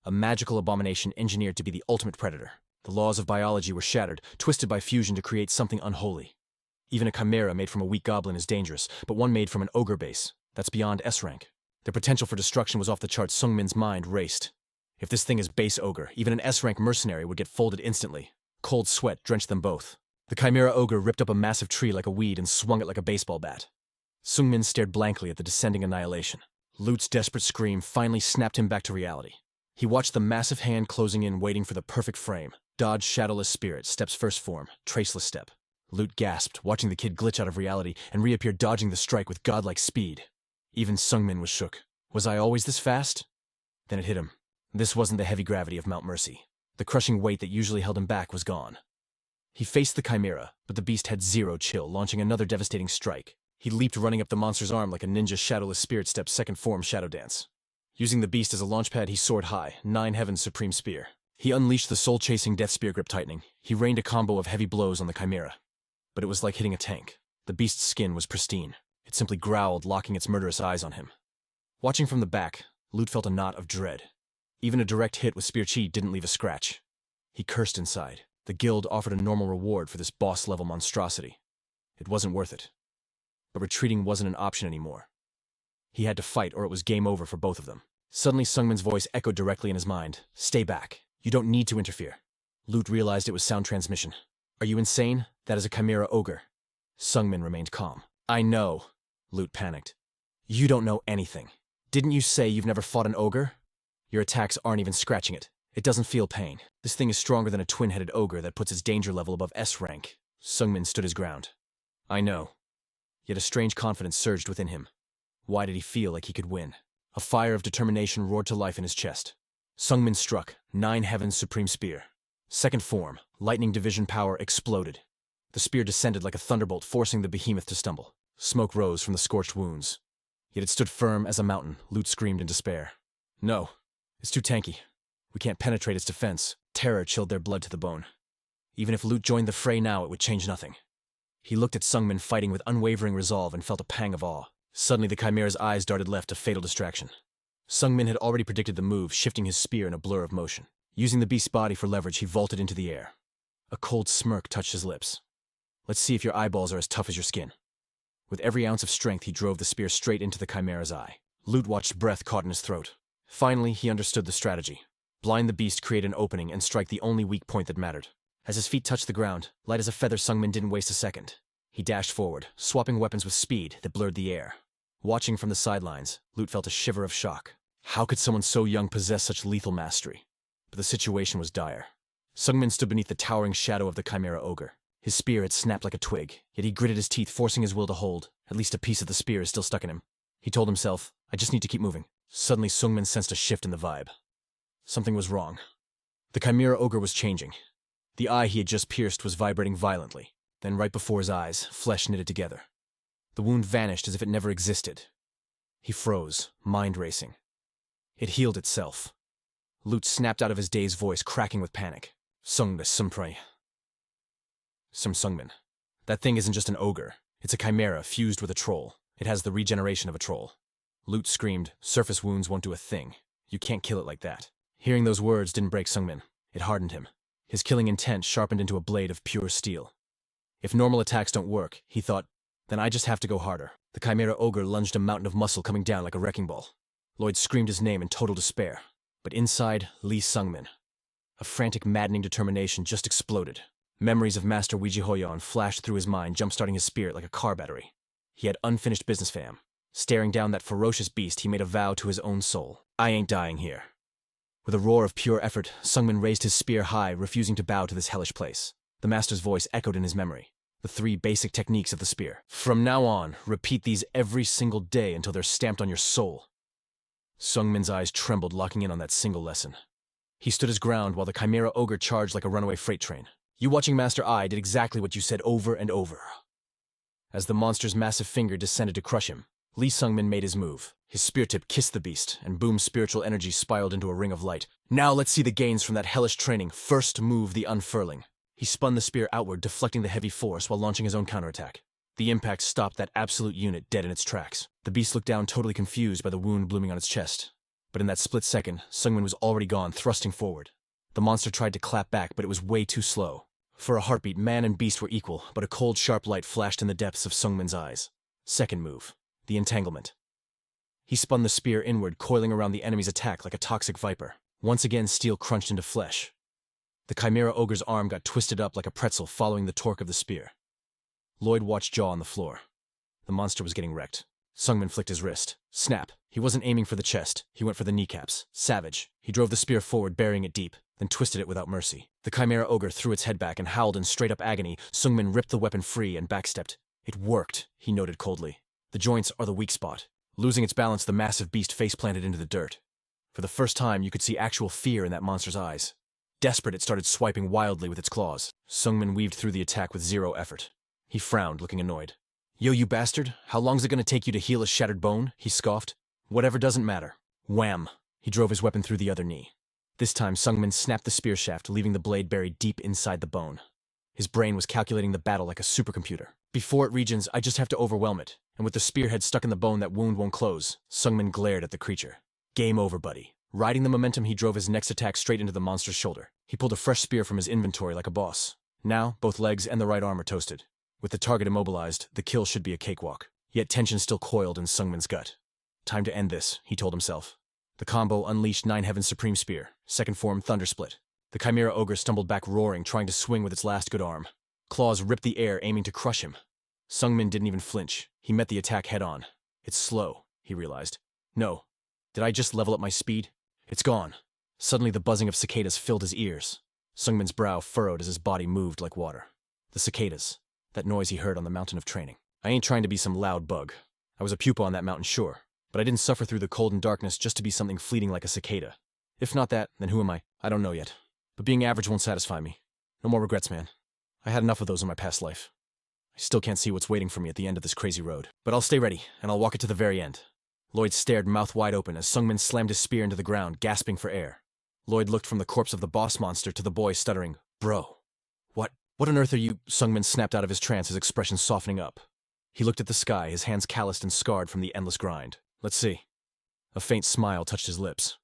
S1: A magical abomination engineered to be the ultimate predator. The laws of biology were shattered, twisted by fusion to create something unholy. Even a chimera made from a weak goblin is dangerous, but one made from an ogre base, that's beyond S rank. Their potential for destruction was off the charts. Sungmin's mind raced. If this thing is base ogre, even an S-rank mercenary would get folded instantly. Cold sweat drenched them both. The chimera ogre ripped up a massive tree like a weed and swung it like a baseball bat. Sungmin stared blankly at the descending annihilation. Lute's desperate scream finally snapped him back to reality. He watched the massive hand closing in, waiting for the perfect frame. Dodge shadowless spirit, step's first form, traceless step. Lute gasped, watching the kid glitch out of reality and reappear, dodging the strike with godlike speed. Even Sungmin was shook. Was I always this fast? Then it hit him. This wasn't the heavy gravity of Mount Mercy. The crushing weight that usually held him back was gone. He faced the chimera, but the beast had zero chill, launching another devastating strike. He leaped, running up the monster's arm like a ninja shadowless spirit step second form shadow dance. Using the beast as a launchpad, he soared high, 9 heavens supreme spear. He unleashed the soul-chasing death spear grip tightening. He rained a combo of heavy blows on the chimera. But it was like hitting a tank. The beast's skin was pristine. It simply growled, locking its murderous eyes on him. Watching from the back, Lute felt a knot of dread. Even a direct hit with spear chi didn't leave a scratch. He cursed inside. The guild offered a normal reward for this boss-level monstrosity. It wasn't worth it. But retreating wasn't an option anymore. He had to fight, or it was game over for both of them. Suddenly, Sungmin's voice echoed directly in his mind. Stay back. You don't need to interfere. Lute realized it was sound transmission. Are you insane? That is a chimera ogre. Sungmin remained calm. I know. Lute panicked. You don't know anything. Didn't you say you've never fought an ogre? Your attacks aren't even scratching it. It doesn't feel pain. This thing is stronger than a twin-headed ogre that puts its danger level above S rank. Sungmin stood his ground. I know. Yet a strange confidence surged within him. Why did he feel like he could win? A fire of determination roared to life in his chest. Sungmin struck, 9 heavens supreme spear. Second form, lightning division power exploded. The spear descended like a thunderbolt, forcing the behemoth to stumble. Smoke rose from the scorched wounds. Yet it stood firm as a mountain. Lute screamed in despair. No, it's too tanky. We can't penetrate its defense. Terror chilled their blood to the bone. Even if Lute joined the fray now, it would change nothing. He looked at Sungmin fighting with unwavering resolve and felt a pang of awe. Suddenly the chimera's eyes darted left, a fatal distraction. Sungmin had already predicted the move, shifting his spear in a blur of motion. Using the beast's body for leverage, he vaulted into the air. A cold smirk touched his lips. Let's see if your eyeballs are as tough as your skin. With every ounce of strength, he drove the spear straight into the chimera's eye. Lute watched, breath caught in his throat. Finally, he understood the strategy. Blind the beast, create an opening, and strike the only weak point that mattered. As his feet touched the ground, light as a feather, Sungmin didn't waste a second. He dashed forward, swapping weapons with speed that blurred the air. Watching from the sidelines, Lute felt a shiver of shock. How could someone so young possess such lethal mastery? But the situation was dire. Sungmin stood beneath the towering shadow of the chimera ogre. His spear had snapped like a twig, yet he gritted his teeth, forcing his will to hold. At least a piece of the spear is still stuck in him. He told himself, I just need to keep moving. Suddenly, Sungmin sensed a shift in the vibe. Something was wrong. The chimera ogre was changing. The eye he had just pierced was vibrating violently. Then right before his eyes, flesh knitted together. The wound vanished as if it never existed. He froze, mind racing. It healed itself. Lute snapped out of his daze, voice cracking with panic. Sungmin. That thing isn't just an ogre. It's a chimera fused with a troll. It has the regeneration of a troll. Lute screamed, surface wounds won't do a thing. You can't kill it like that. Hearing those words didn't break Sungmin. It hardened him. His killing intent sharpened into a blade of pure steel. If normal attacks don't work, he thought, then I just have to go harder. The chimera ogre lunged, a mountain of muscle coming down like a wrecking ball. Lloyd screamed his name in total despair. But inside, Lee Sungmin. A frantic, maddening determination just exploded. Memories of Master Ouijihoyon flashed through his mind, jump-starting his spirit like a car battery. He had unfinished business, fam. Staring down that ferocious beast, he made a vow to his own soul. I ain't dying here. With a roar of pure effort, Sungmin raised his spear high, refusing to bow to this hellish place. The master's voice echoed in his memory. The 3 basic techniques of the spear. From now on, repeat these every single day until they're stamped on your soul. Sungmin's eyes trembled, locking in on that single lesson. He stood his ground while the Chimera Ogre charged like a runaway freight train. You watching Master I did exactly what you said over and over. As the monster's massive finger descended to crush him, Lee Sungmin made his move. His spear tip kissed the beast, and Boom's spiritual energy spiraled into a ring of light. Now let's see the gains from that hellish training. First move, the unfurling. He spun the spear outward, deflecting the heavy force while launching his own counterattack. The impact stopped that absolute unit dead in its tracks. The beast looked down, totally confused by the wound blooming on its chest. But in that split second, Sungmin was already gone, thrusting forward. The monster tried to clap back, but it was way too slow. For a heartbeat, man and beast were equal, but a cold, sharp light flashed in the depths of Sungmin's eyes. Second move, the entanglement. He spun the spear inward, coiling around the enemy's attack like a toxic viper. Once again, steel crunched into flesh. The Chimera Ogre's arm got twisted up like a pretzel following the torque of the spear. Lloyd watched, jaw on the floor. The monster was getting wrecked. Sungmin flicked his wrist. Snap. He wasn't aiming for the chest. He went for the kneecaps. Savage. He drove the spear forward, burying it deep, then twisted it without mercy. The Chimera Ogre threw its head back and howled in straight-up agony. Sungmin ripped the weapon free and backstepped. It worked, he noted coldly. The joints are the weak spot. Losing its balance, the massive beast face-planted into the dirt. For the first time, you could see actual fear in that monster's eyes. Desperate, it started swiping wildly with its claws. Sungmin weaved through the attack with zero effort. He frowned, looking annoyed. Yo, you bastard, how long's it gonna take you to heal a shattered bone? He scoffed. Whatever, doesn't matter. Wham! He drove his weapon through the other knee. This time, Sungmin snapped the spear shaft, leaving the blade buried deep inside the bone. His brain was calculating the battle like a supercomputer. Before it regens, I just have to overwhelm it. And with the spearhead stuck in the bone, that wound won't close. Sungmin glared at the creature. Game over, buddy. Riding the momentum, he drove his next attack straight into the monster's shoulder. He pulled a fresh spear from his inventory like a boss. Now, both legs and the right arm are toasted. With the target immobilized, the kill should be a cakewalk. Yet tension still coiled in Sungmin's gut. Time to end this, he told himself. The combo unleashed Nine Heaven's Supreme Spear, second form Thundersplit. The Chimera Ogre stumbled back roaring, trying to swing with its last good arm. Claws ripped the air, aiming to crush him. Sungmin didn't even flinch. He met the attack head-on. It's slow, he realized. No. Did I just level up my speed? It's gone. Suddenly the buzzing of cicadas filled his ears. Sungmin's brow furrowed as his body moved like water. The cicadas. That noise he heard on the mountain of training. I ain't trying to be some loud bug. I was a pupa on that mountain, sure. But I didn't suffer through the cold and darkness just to be something fleeting like a cicada. If not that, then who am I? I don't know yet. But being average won't satisfy me. No more regrets, man. I had enough of those in my past life. I still can't see what's waiting for me at the end of this crazy road. But I'll stay ready, and I'll walk it to the very end. Lloyd stared, mouth wide open, as Sungmin slammed his spear into the ground, gasping for air. Lloyd looked from the corpse of the boss monster to the boy, stuttering, Bro. What on earth are you? Sungmin snapped out of his trance, his expression softening up. He looked at the sky, his hands calloused and scarred from the endless grind. Let's see. A faint smile touched his lips.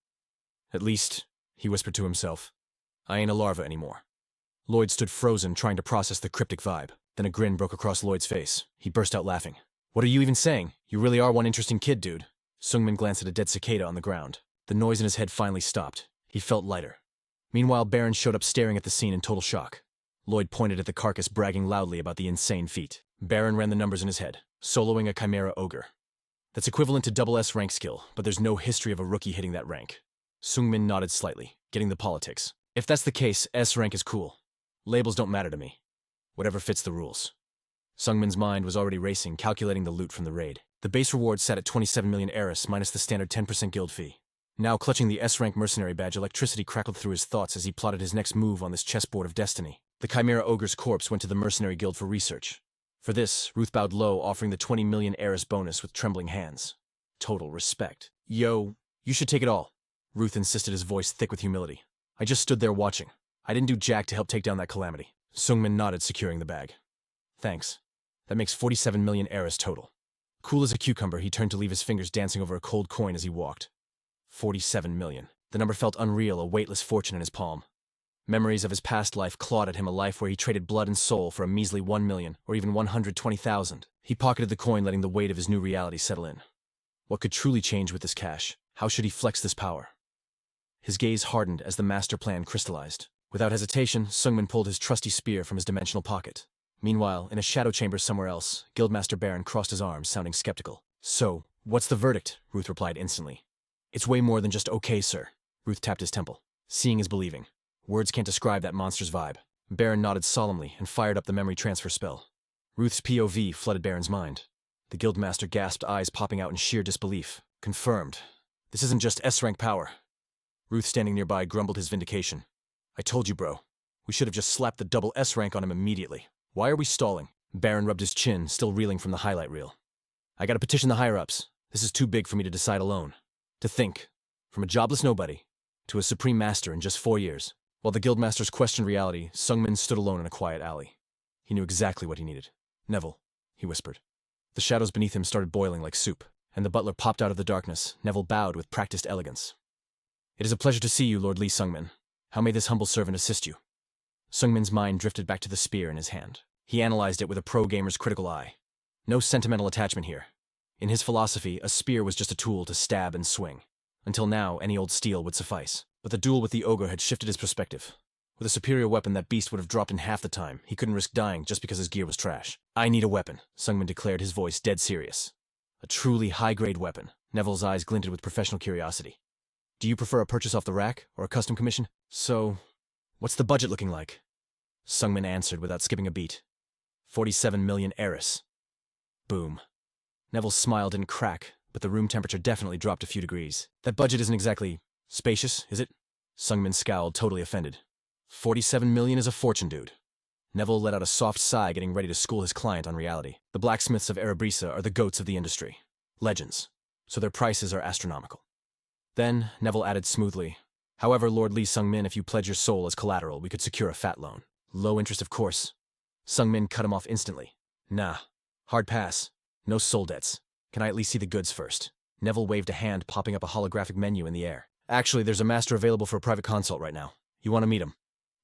S1: At least, he whispered to himself, I ain't a larva anymore. Lloyd stood frozen, trying to process the cryptic vibe. Then a grin broke across Lloyd's face. He burst out laughing. What are you even saying? You really are one interesting kid, dude. Sungmin glanced at a dead cicada on the ground. The noise in his head finally stopped. He felt lighter. Meanwhile, Baron showed up staring at the scene in total shock. Lloyd pointed at the carcass, bragging loudly about the insane feat. Baron ran the numbers in his head, soloing a Chimera Ogre. That's equivalent to double S rank skill, but there's no history of a rookie hitting that rank. Sungmin nodded slightly, getting the politics. If that's the case, S rank is cool. Labels don't matter to me. Whatever fits the rules. Sungmin's mind was already racing, calculating the loot from the raid. The base reward sat at 27 million Eris, minus the standard 10% guild fee. Now, clutching the S-rank mercenary badge, electricity crackled through his thoughts as he plotted his next move on this chessboard of destiny. The Chimera Ogre's corpse went to the mercenary guild for research. For this, Ruth bowed low, offering the 20 million Eris bonus with trembling hands. Total respect. Yo, you should take it all, Ruth insisted, his voice thick with humility. I just stood there watching. I didn't do jack to help take down that calamity. Sungmin nodded, securing the bag. Thanks. That makes 47 million Eris total. Cool as a cucumber, he turned to leave his fingers dancing over a cold coin as he walked. 47 million. The number felt unreal, a weightless fortune in his palm. Memories of his past life clawed at him, a life where he traded blood and soul for a measly 1 million, or even 120,000. He pocketed the coin, letting the weight of his new reality settle in. What could truly change with this cash? How should he flex this power? His gaze hardened as the master plan crystallized. Without hesitation, Sungmin pulled his trusty spear from his dimensional pocket. Meanwhile, in a shadow chamber somewhere else, Guildmaster Baron crossed his arms, sounding skeptical. So, what's the verdict? Ruth replied instantly. It's way more than just okay, sir. Ruth tapped his temple. Seeing is believing. Words can't describe that monster's vibe. Baron nodded solemnly and fired up the memory transfer spell. Ruth's POV flooded Baron's mind. The guildmaster gasped, eyes popping out in sheer disbelief. Confirmed. This isn't just S-rank power. Ruth, standing nearby, grumbled his vindication. I told you, bro. We should have just slapped the double S rank on him immediately. Why are we stalling? Baron rubbed his chin, still reeling from the highlight reel. I gotta petition the higher-ups. This is too big for me to decide alone. To think. From a jobless nobody to a supreme master in just 4 years. While the guildmasters questioned reality, Sungmin stood alone in a quiet alley. He knew exactly what he needed. Neville, he whispered. The shadows beneath him started boiling like soup, and the butler popped out of the darkness. Neville bowed with practiced elegance. It is a pleasure to see you, Lord Lee Sungmin. How may this humble servant assist you? Sungmin's mind drifted back to the spear in his hand. He analyzed it with a pro-gamer's critical eye. No sentimental attachment here. In his philosophy, a spear was just a tool to stab and swing. Until now, any old steel would suffice. But the duel with the ogre had shifted his perspective. With a superior weapon, that beast would have dropped in half the time. He couldn't risk dying just because his gear was trash. I need a weapon, Sungmin declared, his voice dead serious. A truly high-grade weapon. Neville's eyes glinted with professional curiosity. Do you prefer a purchase off the rack, or a custom commission? So, what's the budget looking like? Sungmin answered without skipping a beat. 47 million Eris. Boom. Neville's smile didn't crack, but the room temperature definitely dropped a few degrees. That budget isn't exactly spacious, is it? Sungmin scowled, totally offended. 47 million is a fortune, dude. Neville let out a soft sigh, getting ready to school his client on reality. The blacksmiths of Erebrisa are the goats of the industry. Legends. So their prices are astronomical. Then, Neville added smoothly, however, Lord Lee Sungmin, if you pledge your soul as collateral, we could secure a fat loan. Low interest, of course. Sungmin cut him off instantly. Nah. Hard pass. No soul debts. Can I at least see the goods first? Neville waved a hand, popping up a holographic menu in the air. Actually, there's a master available for a private consult right now. You want to meet him?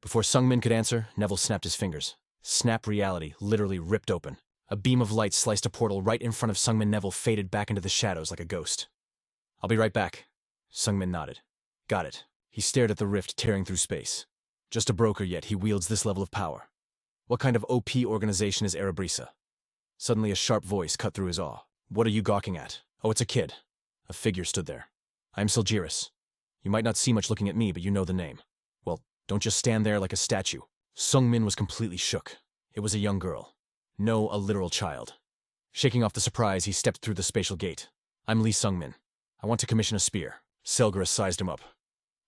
S1: Before Sungmin could answer, Neville snapped his fingers. Snap reality literally ripped open. A beam of light sliced a portal right in front of Sungmin. Neville faded back into the shadows like a ghost. I'll be right back. Sungmin nodded. Got it. He stared at the rift tearing through space. Just a broker, yet he wields this level of power. What kind of OP organization is Erebrisa? Suddenly a sharp voice cut through his awe. What are you gawking at? Oh, it's a kid. A figure stood there. I am Silgiris. You might not see much looking at me, but you know the name. Well, don't just stand there like a statue. Sungmin was completely shook. It was a young girl. No, a literal child. Shaking off the surprise, he stepped through the spatial gate. I'm Lee Sungmin. I want to commission a spear. Silgiris sized him up.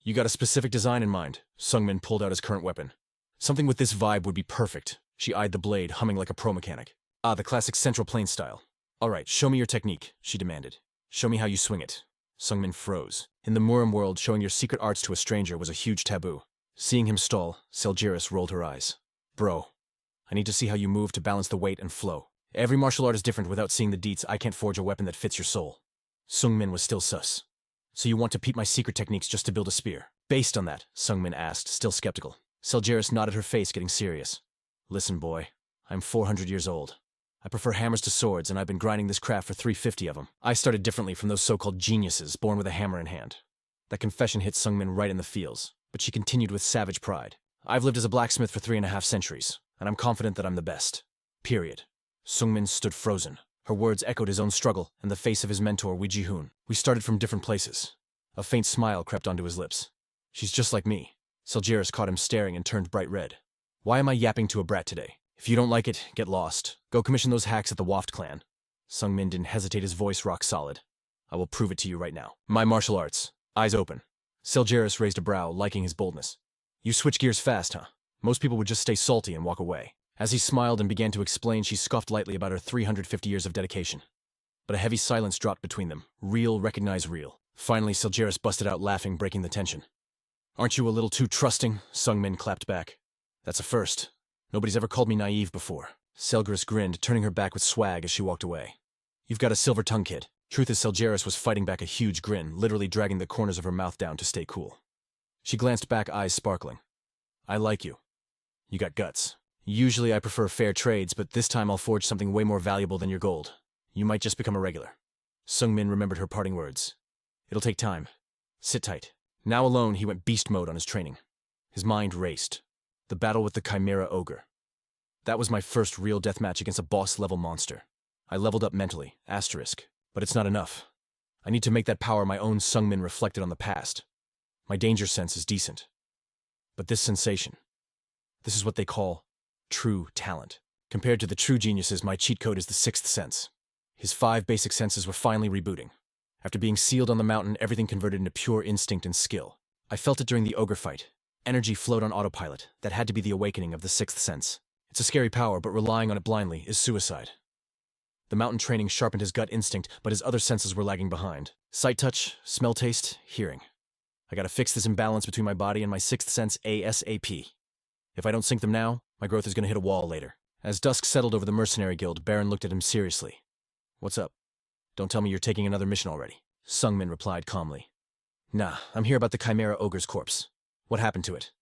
S1: You got a specific design in mind? Sungmin pulled out his current weapon. Something with this vibe would be perfect. She eyed the blade, humming like a pro mechanic. Ah, the classic central plane style. All right, show me your technique, she demanded. Show me how you swing it. Sungmin froze. In the Murim world, showing your secret arts to a stranger was a huge taboo. Seeing him stall, Silgiris rolled her eyes. Bro, I need to see how you move to balance the weight and flow. Every martial art is different. Without seeing the deets, I can't forge a weapon that fits your soul. Sungmin was still sus. So you want to peep my secret techniques just to build a spear? Based on that, Sungmin asked, still skeptical. Silgiris nodded, her face getting serious. Listen, boy, I'm 400 years old. I prefer hammers to swords, and I've been grinding this craft for 350 of them. I started differently from those so-called geniuses born with a hammer in hand. That confession hit Sungmin right in the feels, but she continued with savage pride. I've lived as a blacksmith for 3.5 centuries, and I'm confident that I'm the best. Period. Sungmin stood frozen. Her words echoed his own struggle and the face of his mentor, Wee Ji-hoon. We started from different places. A faint smile crept onto his lips. She's just like me. Silgiris caught him staring and turned bright red. Why am I yapping to a brat today? If you don't like it, get lost. Go commission those hacks at the Waft clan. Sungmin didn't hesitate, his voice rock solid. I will prove it to you right now. My martial arts. Eyes open. Silgiris raised a brow, liking his boldness. You switch gears fast, huh? Most people would just stay salty and walk away. As he smiled and began to explain, she scoffed lightly about her 350 years of dedication. But a heavy silence dropped between them. Real recognized real. Finally, Silgiris busted out laughing, breaking the tension. Aren't you a little too trusting? Sungmin clapped back. That's a first. Nobody's ever called me naive before. Silgiris grinned, turning her back with swag as she walked away. You've got a silver tongue, kid. Truth is, Silgiris was fighting back a huge grin, literally dragging the corners of her mouth down to stay cool. She glanced back, eyes sparkling. I like you. You got guts. Usually I prefer fair trades, but this time I'll forge something way more valuable than your gold. You might just become a regular. Sungmin remembered her parting words. It'll take time. Sit tight. Now alone, he went beast mode on his training. His mind raced. The battle with the Chimera Ogre. That was my first real deathmatch against a boss-level monster. I leveled up mentally, asterisk. But it's not enough. I need to make that power my own. Sungmin reflected on the past. My danger sense is decent. But this sensation, this is what they call true talent. Compared to the true geniuses, my cheat code is the sixth sense. His 5 basic senses were finally rebooting. After being sealed on the mountain, everything converted into pure instinct and skill. I felt it during the ogre fight. Energy flowed on autopilot. That had to be the awakening of the sixth sense. It's a scary power, but relying on it blindly is suicide. The mountain training sharpened his gut instinct, but his other senses were lagging behind. Sight, touch, smell, taste, hearing. I gotta fix this imbalance between my body and my sixth sense ASAP. If I don't sync them now, my growth is gonna hit a wall later. As dusk settled over the mercenary guild, Baron looked at him seriously. What's up? Don't tell me you're taking another mission already. Sungmin replied calmly. Nah, I'm here about the Chimera Ogre's corpse. What happened to it?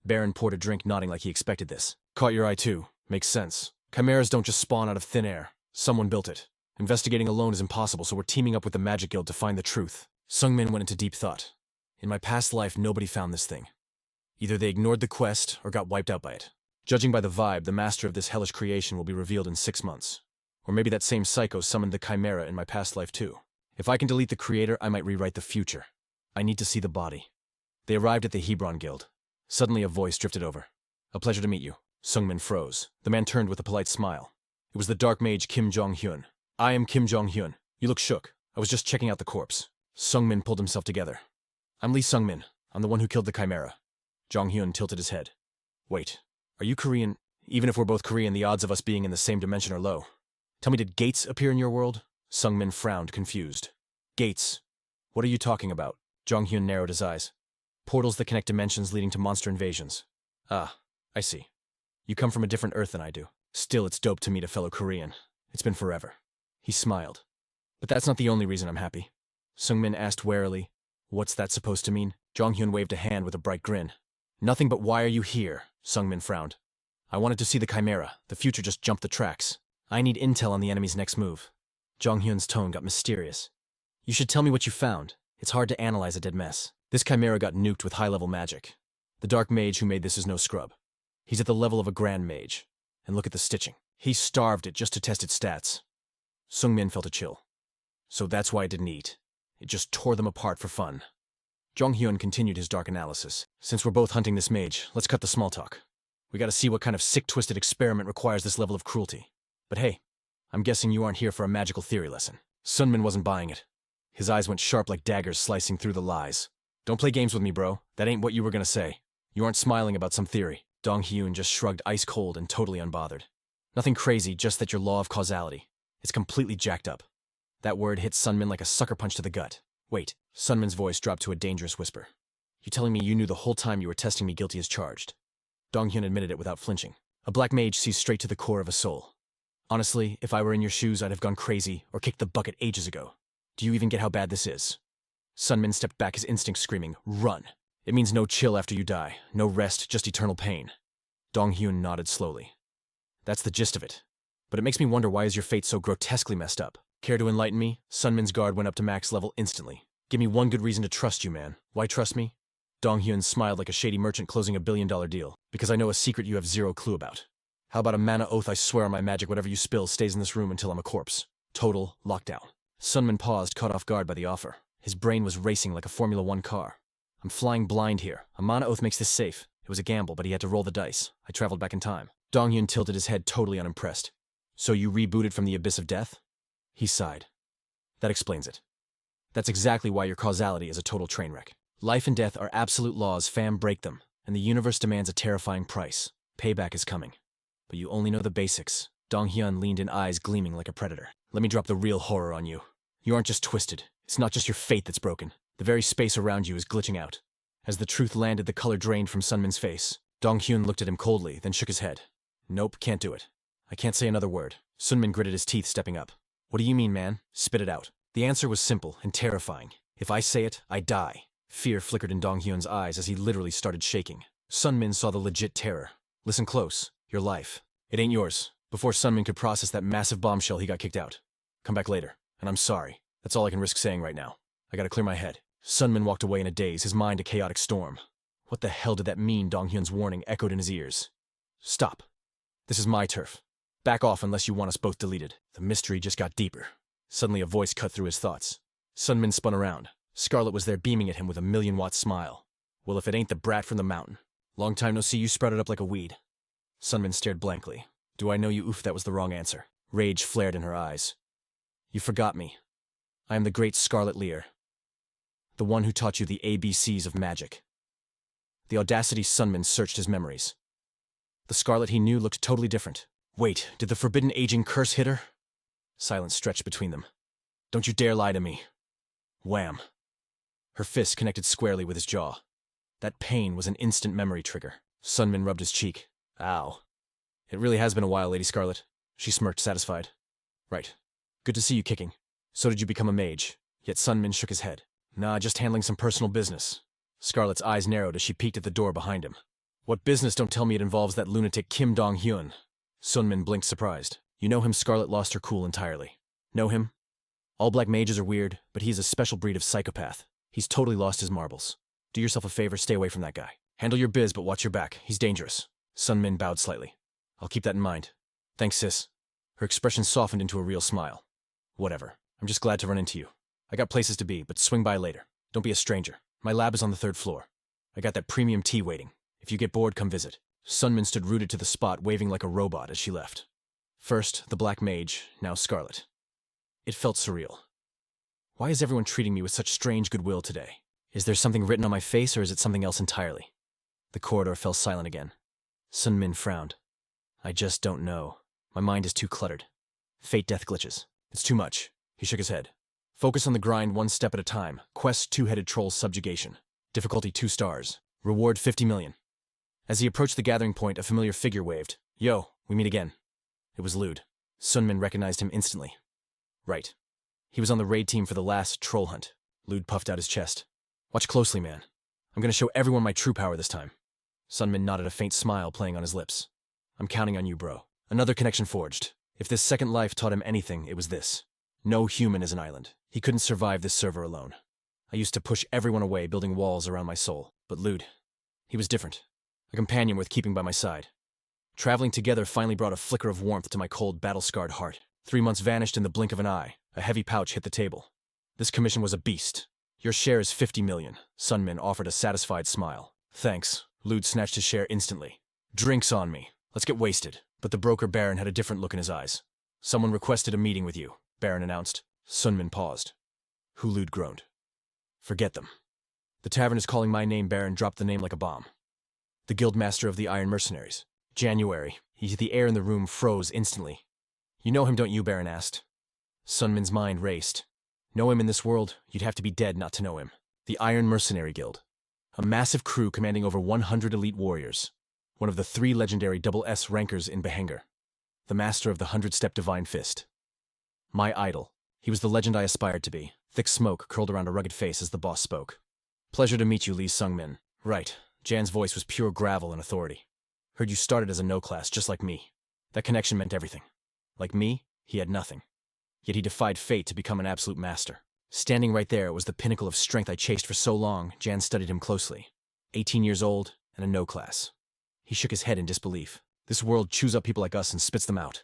S1: Baron poured a drink, nodding like he expected this. Caught your eye too. Makes sense. Chimeras don't just spawn out of thin air. Someone built it. Investigating alone is impossible, so we're teaming up with the Magic Guild to find the truth. Sungmin went into deep thought. In my past life, nobody found this thing. Either they ignored the quest or got wiped out by it. Judging by the vibe, the master of this hellish creation will be revealed in 6 months. Or maybe that same psycho summoned the Chimera in my past life too. If I can delete the creator, I might rewrite the future. I need to see the body. They arrived at the Hebron Guild. Suddenly a voice drifted over. A pleasure to meet you. Sungmin froze. The man turned with a polite smile. It was the dark mage Kim Jong-hyun. I am Kim Jong-hyun. You look shook. I was just checking out the corpse. Sungmin pulled himself together. I'm Lee Sungmin. I'm the one who killed the Chimera. Jong-hyun tilted his head. Wait, are you Korean? Even if we're both Korean, the odds of us being in the same dimension are low. Tell me, did gates appear in your world? Sungmin frowned, confused. Gates? What are you talking about? Jong-hyun narrowed his eyes. Portals that connect dimensions leading to monster invasions. Ah, I see. You come from a different Earth than I do. Still, it's dope to meet a fellow Korean. It's been forever. He smiled. But that's not the only reason I'm happy. Sungmin asked warily. What's that supposed to mean? Jong-hyun waved a hand with a bright grin. Nothing but why are you here? Sungmin frowned. I wanted to see the Chimera. The future just jumped the tracks. I need intel on the enemy's next move. Jong-hyun's tone got mysterious. You should tell me what you found. It's hard to analyze a dead mess. This Chimera got nuked with high-level magic. The dark mage who made this is no scrub. He's at the level of a grand mage. And look at the stitching. He starved it just to test its stats. Sungmin felt a chill. So that's why it didn't eat. It just tore them apart for fun. Jong-hyun continued his dark analysis. Since we're both hunting this mage, let's cut the small talk. We gotta see what kind of sick, twisted experiment requires this level of cruelty. But hey, I'm guessing you aren't here for a magical theory lesson. Sungmin wasn't buying it. His eyes went sharp like daggers slicing through the lies. Don't play games with me, bro. That ain't what you were gonna say. You aren't smiling about some theory. Dong-hyun just shrugged ice cold and totally unbothered. Nothing crazy, just that your law of causality. It's completely jacked up. That word hit Sungmin like a sucker punch to the gut. Wait, Sunmin's voice dropped to a dangerous whisper. You telling me you knew the whole time you were testing me guilty as charged? Dong-hyun admitted it without flinching. A black mage sees straight to the core of a soul. Honestly, if I were in your shoes, I'd have gone crazy or kicked the bucket ages ago. Do you even get how bad this is? Sunmin stepped back, his instinct screaming, run. It means no chill after you die, no rest, just eternal pain. Dong-hyun nodded slowly. That's the gist of it. But it makes me wonder, why is your fate so grotesquely messed up? Care to enlighten me? Sunmin's guard went up to max level instantly. Give me one good reason to trust you, man. Why trust me? Dong-hyun smiled like a shady merchant closing a billion-dollar deal. Because I know a secret you have zero clue about. How about a mana oath? I swear on my magic whatever you spill stays in this room until I'm a corpse. Total lockdown. Sunmin paused, caught off guard by the offer. His brain was racing like a Formula 1 car. I'm flying blind here. A mana oath makes this safe. It was a gamble, but he had to roll the dice. I traveled back in time. Dong-hyun tilted his head, totally unimpressed. So you rebooted from the abyss of death? He sighed. That explains it. That's exactly why your causality is a total train wreck. Life and death are absolute laws, fam, break them. And the universe demands a terrifying price. Payback is coming. But you only know the basics. Dong-hyun leaned in, eyes gleaming like a predator. Let me drop the real horror on you. You aren't just twisted. It's not just your fate that's broken. The very space around you is glitching out. As the truth landed, the color drained from Sunmin's face. Dong-hyun looked at him coldly, then shook his head. Nope, can't do it. I can't say another word. Sunmin gritted his teeth, stepping up. What do you mean, man? Spit it out. The answer was simple and terrifying. If I say it, I die. Fear flickered in Dong-hyun's eyes as he literally started shaking. Sunmin saw the legit terror. Listen close. Your life. It ain't yours. Before Sunmin could process that massive bombshell, he got kicked out. Come back later. And I'm sorry. That's all I can risk saying right now. I gotta clear my head. Sunmin walked away in a daze, his mind a chaotic storm. What the hell did that mean? Dong-hyun's warning echoed in his ears. Stop. This is my turf. Back off unless you want us both deleted. The mystery just got deeper. Suddenly a voice cut through his thoughts. Sunmin spun around. Scarlet was there beaming at him with a million-watt smile. Well, if it ain't the brat from the mountain. Long time no see, you sprouted up like a weed. Sunman stared blankly. Do I know you? Oof, that was the wrong answer. Rage flared in her eyes. You forgot me. I am the great Scarlet Lear. The one who taught you the ABCs of magic. The audacity. Sunman searched his memories. The Scarlet he knew looked totally different. Wait, did the forbidden aging curse hit her? Silence stretched between them. Don't you dare lie to me. Wham. Her fist connected squarely with his jaw. That pain was an instant memory trigger. Sunman rubbed his cheek. Ow. It really has been a while, Lady Scarlet. She smirked, satisfied. Right. Good to see you kicking. So did you become a mage? Yet Sunman shook his head. Nah, just handling some personal business. Scarlet's eyes narrowed as she peeked at the door behind him. What business? Don't tell me it involves that lunatic Kim Dong-hyun. Sunman blinked, surprised. You know him? Scarlet lost her cool entirely. Know him? All black mages are weird, but he's a special breed of psychopath. He's totally lost his marbles. Do yourself a favor, stay away from that guy. Handle your biz, but watch your back. He's dangerous. Sunman bowed slightly. I'll keep that in mind. Thanks, sis. Her expression softened into a real smile. Whatever. I'm just glad to run into you. I got places to be, but swing by later. Don't be a stranger. My lab is on the 3rd floor. I got that premium tea waiting. If you get bored, come visit. Sunman stood rooted to the spot, waving like a robot as she left. First, the black mage, now Scarlet. It felt surreal. Why is everyone treating me with such strange goodwill today? Is there something written on my face, or is it something else entirely? The corridor fell silent again. Sunman frowned. I just don't know. My mind is too cluttered. Fate death glitches. It's too much. He shook his head. Focus on the grind, one step at a time. Quest two-headed troll subjugation. Difficulty 2 stars. Reward 50 million. As he approached the gathering point, a familiar figure waved. Yo, we meet again. It was Lude. Sunman recognized him instantly. Right. He was on the raid team for the last troll hunt. Lude puffed out his chest. Watch closely, man. I'm gonna show everyone my true power this time. Sunman nodded, a faint smile playing on his lips. I'm counting on you, bro. Another connection forged. If this second life taught him anything, it was this. No human is an island. He couldn't survive this server alone. I used to push everyone away, building walls around my soul. But Lude, he was different. A companion worth keeping by my side. Traveling together finally brought a flicker of warmth to my cold, battle-scarred heart. 3 months vanished in the blink of an eye. A heavy pouch hit the table. This commission was a beast. Your share is 50 million. Sunman offered a satisfied smile. Thanks. Lude snatched his share instantly. Drinks on me. Let's get wasted. But the broker Baron had a different look in his eyes. Someone requested a meeting with you, Baron announced. Sunman paused. Who? Lude groaned. Forget them. The tavern is calling my name. Baron dropped the name like a bomb. The guildmaster of the Iron Mercenaries. January. The air in the room froze instantly. You know him, don't you? Baron asked. Sunman's mind raced. Know him in this world? You'd have to be dead not to know him. The Iron Mercenary Guild. A massive crew commanding over 100 elite warriors. One of the 3 legendary SS rankers in Behanger. The master of the 100-step divine fist. My idol. He was the legend I aspired to be. Thick smoke curled around a rugged face as the boss spoke. Pleasure to meet you, Lee Sung-min. Right. Jan's voice was pure gravel and authority. Heard you started as a no-class, just like me. That connection meant everything. Like me, he had nothing. Yet he defied fate to become an absolute master. Standing right there, it was the pinnacle of strength I chased for so long. Jan studied him closely. 18 years old and a no-class. He shook his head in disbelief. This world chews up people like us and spits them out.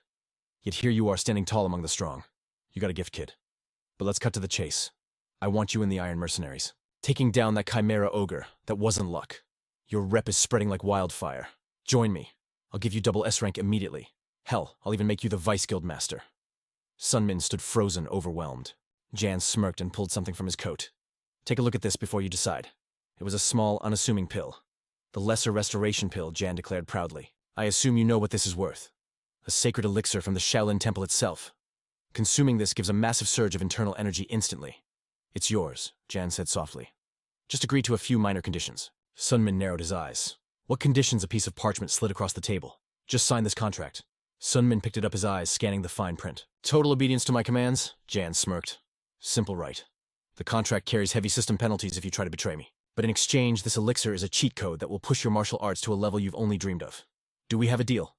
S1: Yet here you are standing tall among the strong. You got a gift, kid. But let's cut to the chase. I want you in the Iron Mercenaries. Taking down that chimera ogre, that wasn't luck. Your rep is spreading like wildfire. Join me. I'll give you double S rank immediately. Hell, I'll even make you the Vice Guild Master. Sunman stood frozen, overwhelmed. Jan smirked and pulled something from his coat. Take a look at this before you decide. It was a small, unassuming pill. The Lesser Restoration Pill, Jan declared proudly. I assume you know what this is worth. A sacred elixir from the Shaolin Temple itself. Consuming this gives a massive surge of internal energy instantly. It's yours, Jan said softly. Just agree to a few minor conditions. Sunman narrowed his eyes. What conditions? A piece of parchment slid across the table. Just sign this contract. Sunman picked it up, his eyes scanning the fine print. Total obedience to my commands? Jan smirked. Simple right. The contract carries heavy system penalties if you try to betray me. But in exchange, this elixir is a cheat code that will push your martial arts to a level you've only dreamed of. Do we have a deal?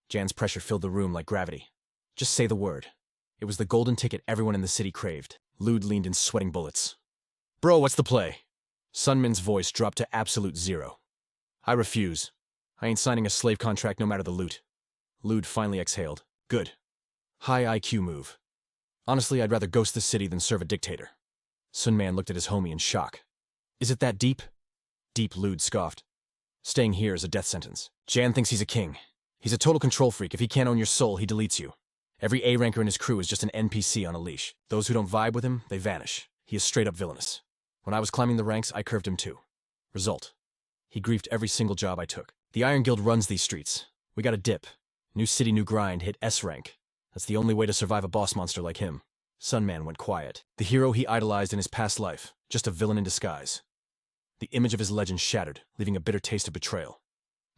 S1: Jan's pressure filled the room like gravity. Just say the word. It was the golden ticket everyone in the city craved. Lude leaned in, sweating bullets. Bro, what's the play? Sunman's voice dropped to absolute zero. I refuse. I ain't signing a slave contract no matter the loot. Lude finally exhaled. Good. High IQ move. Honestly, I'd rather ghost the city than serve a dictator. Sunman looked at his homie in shock. Is it that deep? Deep Lewd scoffed. Staying here is a death sentence. Jan thinks he's a king. He's a total control freak. If he can't own your soul, he deletes you. Every A-ranker in his crew is just an NPC on a leash. Those who don't vibe with him, they vanish. He is straight up villainous. When I was climbing the ranks, I curved him too. Result: he griefed every single job I took. The Iron Guild runs these streets. We got a dip. New city, new grind, hit S rank. That's the only way to survive a boss monster like him. Sunman went quiet. The hero he idolized in his past life, just a villain in disguise. The image of his legend shattered, leaving a bitter taste of betrayal.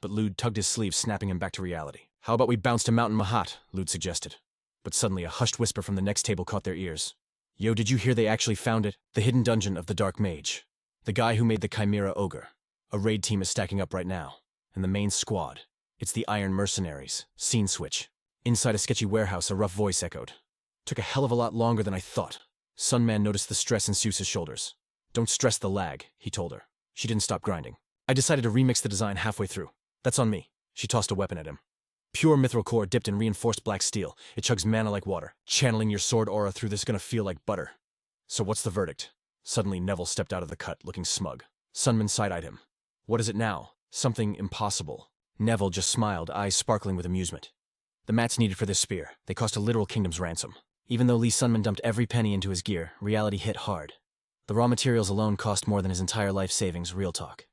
S1: But Lewd tugged his sleeve, snapping him back to reality. How about we bounce to Mount Mush, Lewd suggested. But suddenly a hushed whisper from the next table caught their ears. Yo, did you hear they actually found it? The hidden dungeon of the Dark Mage. The guy who made the Chimera Ogre. A raid team is stacking up right now. And the main squad. It's the Iron Mercenaries. Scene switch. Inside a sketchy warehouse, a rough voice echoed. Took a hell of a lot longer than I thought. Sunman noticed the stress in Seuss's shoulders. Don't stress the lag, he told her. She didn't stop grinding. I decided to remix the design halfway through. That's on me. She tossed a weapon at him. Pure mithril core dipped in reinforced black steel. It chugs mana like water. Channeling your sword aura through this gonna feel like butter. So what's the verdict? Suddenly Neville stepped out of the cut, looking smug. Sunman side-eyed him. What is it now? Something impossible. Neville just smiled, eyes sparkling with amusement. The mats needed for this spear. They cost a literal kingdom's ransom. Even though Lee Sunman dumped every penny into his gear, reality hit hard. The raw materials alone cost more than his entire life savings, real talk.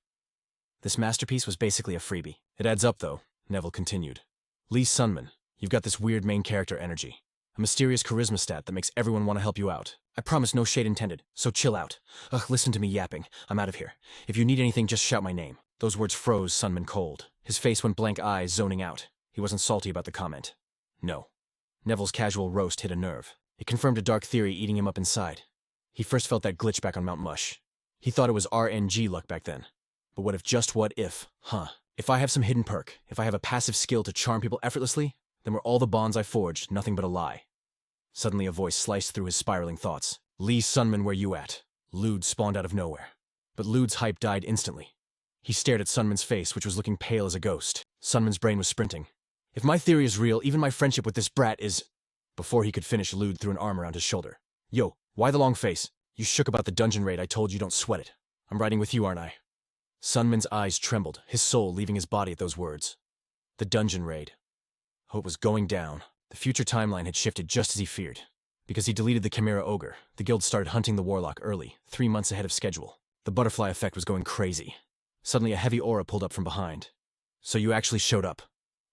S1: This masterpiece was basically a freebie. It adds up, though, Neville continued. Lee Sunman, you've got this weird main character energy. A mysterious charisma stat that makes everyone want to help you out. I promise no shade intended, so chill out. Ugh, listen to me yapping. I'm out of here. If you need anything, just shout my name. Those words froze Sunman cold. His face went blank, eyes zoning out. He wasn't salty about the comment. No. Neville's casual roast hit a nerve. It confirmed a dark theory eating him up inside. He first felt that glitch back on Mount Mush. He thought it was RNG luck back then. But what if, If I have some hidden perk, if I have a passive skill to charm people effortlessly, then were all the bonds I forged nothing but a lie. Suddenly a voice sliced through his spiraling thoughts. Lee Sunman, where you at? Lewd spawned out of nowhere. But Lewd's hype died instantly. He stared at Sunman's face, which was looking pale as a ghost. Sunman's brain was sprinting. If my theory is real, even my friendship with this brat is... Before he could finish, Lewd threw an arm around his shoulder. Yo, why the long face? You shook about the dungeon raid. I told you don't sweat it. I'm riding with you, aren't I? Sunman's eyes trembled, his soul leaving his body at those words. The dungeon raid. Hope was going down. The future timeline had shifted just as he feared. Because he deleted the Chimera Ogre, the guild started hunting the Warlock early, 3 months ahead of schedule. The butterfly effect was going crazy. Suddenly a heavy aura pulled up from behind. So you actually showed up.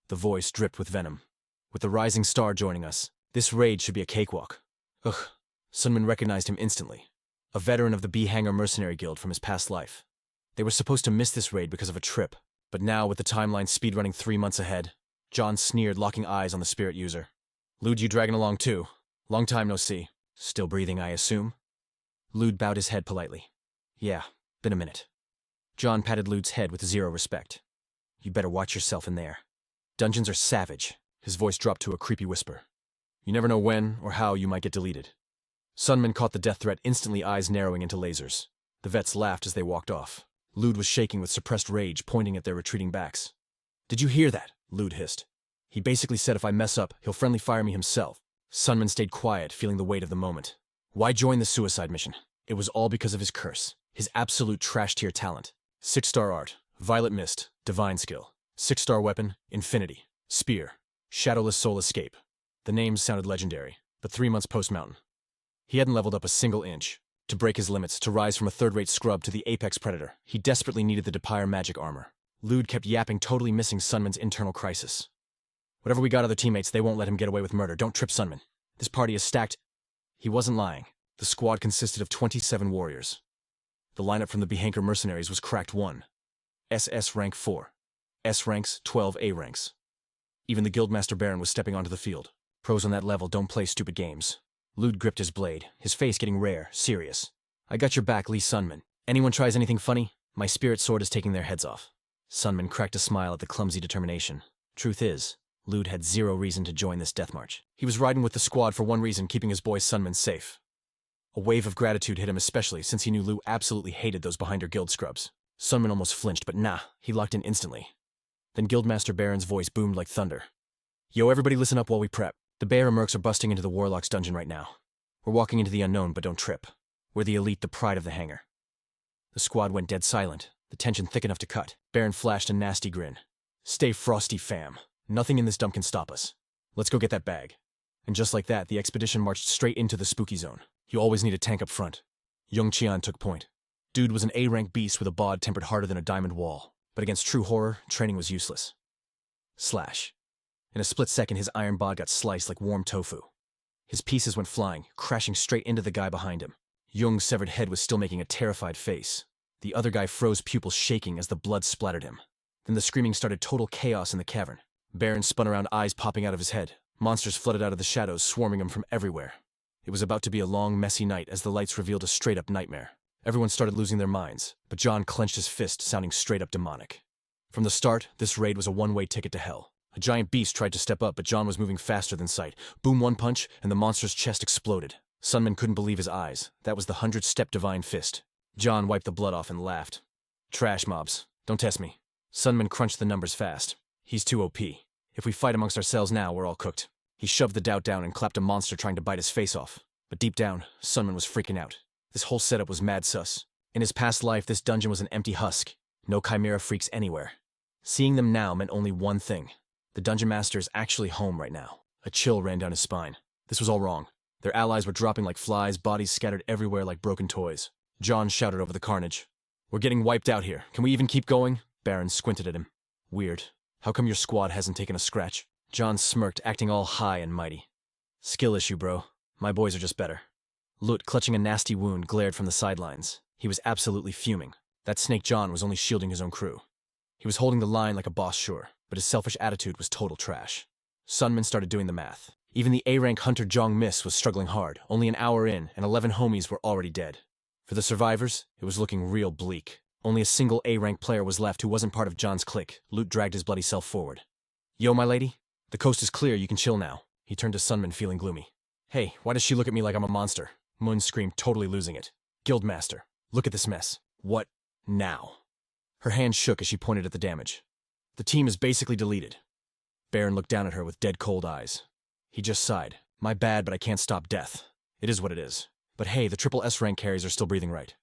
S1: The voice dripped with venom. With the rising star joining us, this raid should be a cakewalk. Ugh. Sunman recognized him instantly. A veteran of the Bee-Hanger Mercenary Guild from his past life. They were supposed to miss this raid because of a trip, but now with the timeline speedrunning 3 months ahead, John sneered, locking eyes on the spirit user. Lewd, you dragging along too? Long time no see. Still breathing, I assume? Lewd bowed his head politely. Yeah, been a minute. John patted Lewd's head with zero respect. You better watch yourself in there. Dungeons are savage. His voice dropped to a creepy whisper. You never know when or how you might get deleted. Sunman caught the death threat, instantly, eyes narrowing into lasers. The vets laughed as they walked off. Lewd was shaking with suppressed rage, pointing at their retreating backs. Did you hear that? Lewd hissed. He basically said if I mess up, he'll friendly fire me himself. Sunman stayed quiet, feeling the weight of the moment. Why join the suicide mission? It was all because of his curse. His absolute trash-tier talent. 6-star art, Violet Mist, Divine Skill. 6-star weapon, Infinity. Spear, Shadowless Soul Escape. The names sounded legendary, but 3 months post-mountain. He hadn't leveled up a single inch. To break his limits, to rise from a third-rate scrub to the apex predator, he desperately needed the Depire magic armor. Lewd kept yapping, totally missing Sunman's internal crisis. Whatever we got other teammates, they won't let him get away with murder. Don't trip Sunman. This party is stacked. He wasn't lying. The squad consisted of 27 warriors. The lineup from the Bee-Hanger Mercenaries was cracked 1. SS rank 4. S ranks, 12 A ranks. Even the Guildmaster Baron was stepping onto the field. Pros on that level don't play stupid games. Lewd gripped his blade, his face getting rare, serious. I got your back, Lee Sunman. Anyone tries anything funny, my spirit sword is taking their heads off. Sunman cracked a smile at the clumsy determination. Truth is, Lewd had zero reason to join this death march. He was riding with the squad for one reason, keeping his boy Sunman safe. A wave of gratitude hit him, especially since he knew Lewd absolutely hated those behind-her guild scrubs. Sunman almost flinched, but nah, he locked in instantly. Then Guildmaster Baron's voice boomed like thunder. Yo, everybody listen up while we prep. The Bear and Mercs are busting into the Warlock's dungeon right now. We're walking into the unknown, but don't trip. We're the elite, the pride of the hangar. The squad went dead silent, the tension thick enough to cut. Baron flashed a nasty grin. Stay frosty, fam. Nothing in this dump can stop us. Let's go get that bag. And just like that, the expedition marched straight into the spooky zone. You always need a tank up front. Young Qian took point. Dude was an A-rank beast with a bod tempered harder than a diamond wall. But against true horror, training was useless. Slash. In a split second, his iron bod got sliced like warm tofu. His pieces went flying, crashing straight into the guy behind him. Jung's severed head was still making a terrified face. The other guy froze, pupils shaking as the blood splattered him. Then the screaming started. Total chaos in the cavern. Baron spun around, eyes popping out of his head. Monsters flooded out of the shadows, swarming him from everywhere. It was about to be a long, messy night as the lights revealed a straight-up nightmare. Everyone started losing their minds, but John clenched his fist, sounding straight-up demonic. From the start, this raid was a one-way ticket to hell. A giant beast tried to step up, but John was moving faster than sight. Boom, one punch, and the monster's chest exploded. Sunman couldn't believe his eyes. That was the 100-step divine fist. John wiped the blood off and laughed. Trash mobs. Don't test me. Sunman crunched the numbers fast. He's too OP. If we fight amongst ourselves now, we're all cooked. He shoved the doubt down and clapped a monster trying to bite his face off. But deep down, Sunman was freaking out. This whole setup was mad sus. In his past life, this dungeon was an empty husk. No chimera freaks anywhere. Seeing them now meant only one thing. The Dungeon Master is actually home right now. A chill ran down his spine. This was all wrong. Their allies were dropping like flies, bodies scattered everywhere like broken toys. John shouted over the carnage. We're getting wiped out here. Can we even keep going? Baron squinted at him. Weird. How come your squad hasn't taken a scratch? John smirked, acting all high and mighty. Skill issue, bro. My boys are just better. Lut, clutching a nasty wound, glared from the sidelines. He was absolutely fuming. That Snake John was only shielding his own crew. He was holding the line like a boss, sure, but his selfish attitude was total trash. Sunman started doing the math. Even the A-rank hunter Jong Miss was struggling hard, only an hour in, and 11 homies were already dead. For the survivors, it was looking real bleak. Only a single A-rank player was left who wasn't part of John's clique. Lut dragged his bloody self forward. Yo, my lady? The coast is clear, you can chill now. He turned to Sunman, feeling gloomy. Hey, why does she look at me like I'm a monster? Moon screamed, totally losing it. Guildmaster, look at this mess. What now? Her hand shook as she pointed at the damage. The team is basically deleted. Baron looked down at her with dead cold eyes. He just sighed. My bad, but I can't stop death. It is what it is. But hey, the triple S rank carries are still breathing right.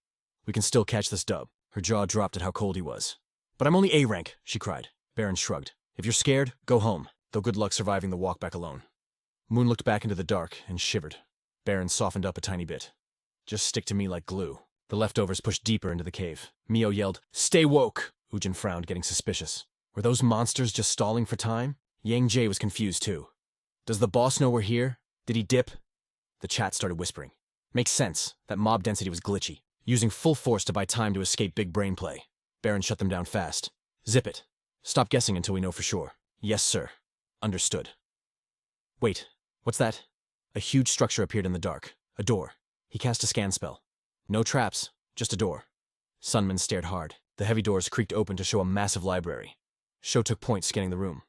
S1: We can still catch this dub. Her jaw dropped at how cold he was. But I'm only A rank, she cried. Baron shrugged. If you're scared, go home, though good luck surviving the walk back alone. Moon looked back into the dark and shivered. Baron softened up a tiny bit. Just stick to me like glue. The leftovers pushed deeper into the cave. Mio yelled, Stay woke! Ujin frowned, getting suspicious. Were those monsters just stalling for time? Yang Jie was confused too. Does the boss know we're here? Did he dip? The chat started whispering. Makes sense. That mob density was glitchy. Using full force to buy time to escape big brain play. Baron shut them down fast. Zip it. Stop guessing until we know for sure. Yes, sir. Understood. Wait, what's that? A huge structure appeared in the dark. A door. He cast a scan spell. No traps, just a door. Sunman stared hard. The heavy doors creaked open to show a massive library. Sho took point, scanning the room.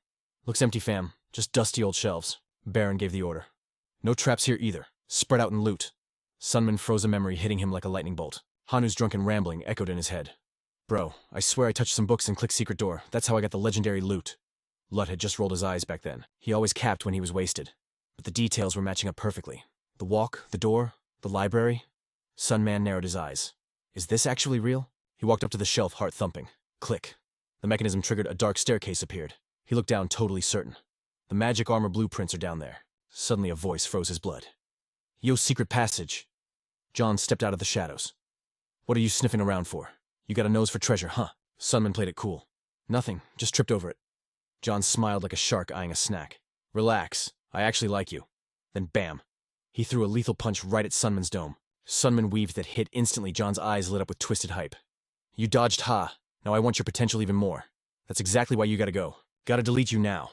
S1: Looks empty, fam. Just dusty old shelves. Baron gave the order. No traps here either. Spread out and loot. Sunman froze a memory, hitting him like a lightning bolt. Hanu's drunken rambling echoed in his head. Bro, I swear I touched some books and clicked secret door. That's how I got the legendary loot. Lut had just rolled his eyes back then. He always capped when he was wasted. But the details were matching up perfectly. The walk, the door, the library. Sunman narrowed his eyes. Is this actually real? He walked up to the shelf, heart thumping. Click. The mechanism triggered. A dark staircase appeared. He looked down, totally certain. The magic armor blueprints are down there. Suddenly a voice froze his blood. Yo, secret passage. John stepped out of the shadows. What are you sniffing around for? You got a nose for treasure, huh? Sunman played it cool. Nothing, just tripped over it. John smiled like a shark eyeing a snack. Relax, I actually like you. Then bam. He threw a lethal punch right at Sunman's dome. Sunman weaved that hit instantly. John's eyes lit up with twisted hype. You dodged, ha. Now I want your potential even more. That's exactly why you gotta go. Gotta delete you now.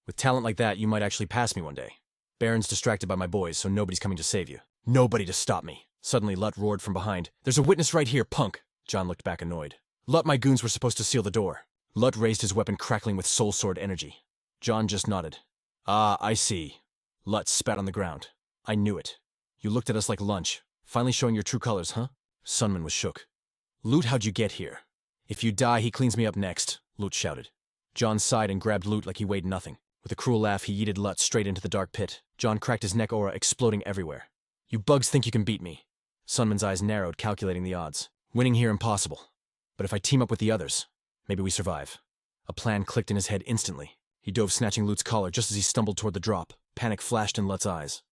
S1: With talent like that, you might actually pass me one day. Baron's distracted by my boys, so nobody's coming to save you. Nobody to stop me. Suddenly, Lut roared from behind. There's a witness right here, punk! John looked back annoyed. Lut, my goons were supposed to seal the door. Lut raised his weapon, crackling with soul sword energy. John just nodded. Ah, I see. Lut spat on the ground. I knew it. You looked at us like lunch. Finally showing your true colors, huh? Sunman was shook. Lut, how'd you get here? If you die, he cleans me up next, Lut shouted. John sighed and grabbed Lut like he weighed nothing. With a cruel laugh, he yeeted Lut straight into the dark pit. John cracked his neck aura, exploding everywhere. You bugs think you can beat me. Sunman's eyes narrowed, calculating the odds. Winning here impossible. But if I team up with the others, maybe we survive. A plan clicked in his head instantly. He dove, snatching Lut's collar just as he stumbled toward the drop. Panic flashed in Lut's eyes.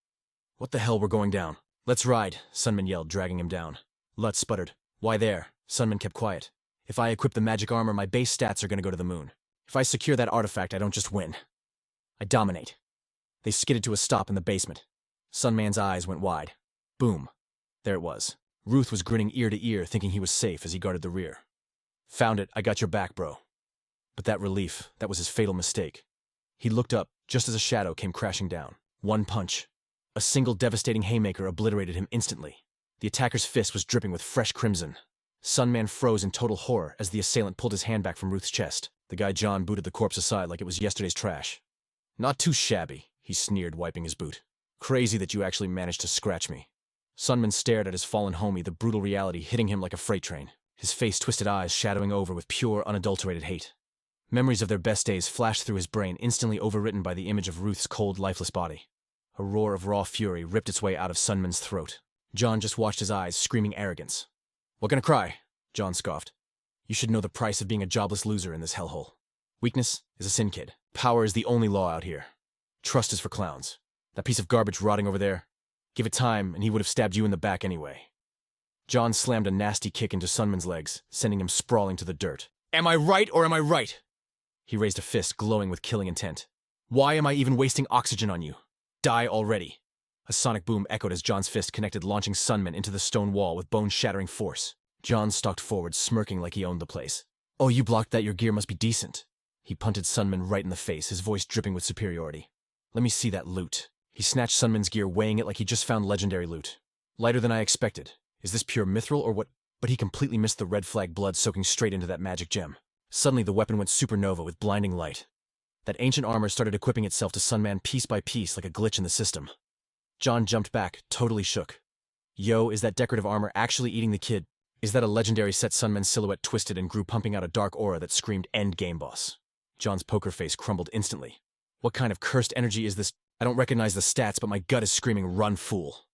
S1: What the hell, we're going down. Let's ride, Sunman yelled, dragging him down. Lut sputtered. Why there? Sunman kept quiet. If I equip the magic armor, my base stats are going to go to the moon. If I secure that artifact, I don't just win. I dominate. They skidded to a stop in the basement. Sunman's eyes went wide. Boom. There it was. Ruth was grinning ear to ear, thinking he was safe as he guarded the rear. Found it, I got your back, bro. But that relief, that was his fatal mistake. He looked up, just as a shadow came crashing down. One punch. A single devastating haymaker obliterated him instantly. The attacker's fist was dripping with fresh crimson. Sunman froze in total horror as the assailant pulled his hand back from Ruth's chest. The guy John booted the corpse aside like it was yesterday's trash. Not too shabby, he sneered, wiping his boot. Crazy that you actually managed to scratch me. Sunman stared at his fallen homie, the brutal reality hitting him like a freight train. His face-twisted eyes shadowing over with pure, unadulterated hate. Memories of their best days flashed through his brain, instantly overwritten by the image of Ruth's cold, lifeless body. A roar of raw fury ripped its way out of Sunman's throat. John just watched his eyes, screaming arrogance. What, gonna cry? John scoffed. You should know the price of being a jobless loser in this hellhole. Weakness is a sin, kid. Power is the only law out here. Trust is for clowns. That piece of garbage rotting over there? Give it time, and he would have stabbed you in the back anyway. John slammed a nasty kick into Sunman's legs, sending him sprawling to the dirt. Am I right or am I right? He raised a fist, glowing with killing intent. Why am I even wasting oxygen on you? Die already. A sonic boom echoed as John's fist connected, launching Sunman into the stone wall with bone-shattering force. John stalked forward, smirking like he owned the place. Oh, you blocked that? Your gear must be decent. He punted Sunman right in the face, his voice dripping with superiority. Let me see that loot. He snatched Sunman's gear, weighing it like he just found legendary loot. Lighter than I expected. Is this pure mithril or what? But he completely missed the red flag blood soaking straight into that magic gem. Suddenly the weapon went supernova with blinding light. That ancient armor started equipping itself to Sunman piece by piece like a glitch in the system. John jumped back, totally shook. Yo, is that decorative armor actually eating the kid? Is that a legendary set? Sunman's silhouette twisted and grew, pumping out a dark aura that screamed end game boss. John's poker face crumbled instantly. What kind of cursed energy is this? I don't recognize the stats, but my gut is screaming, run, fool.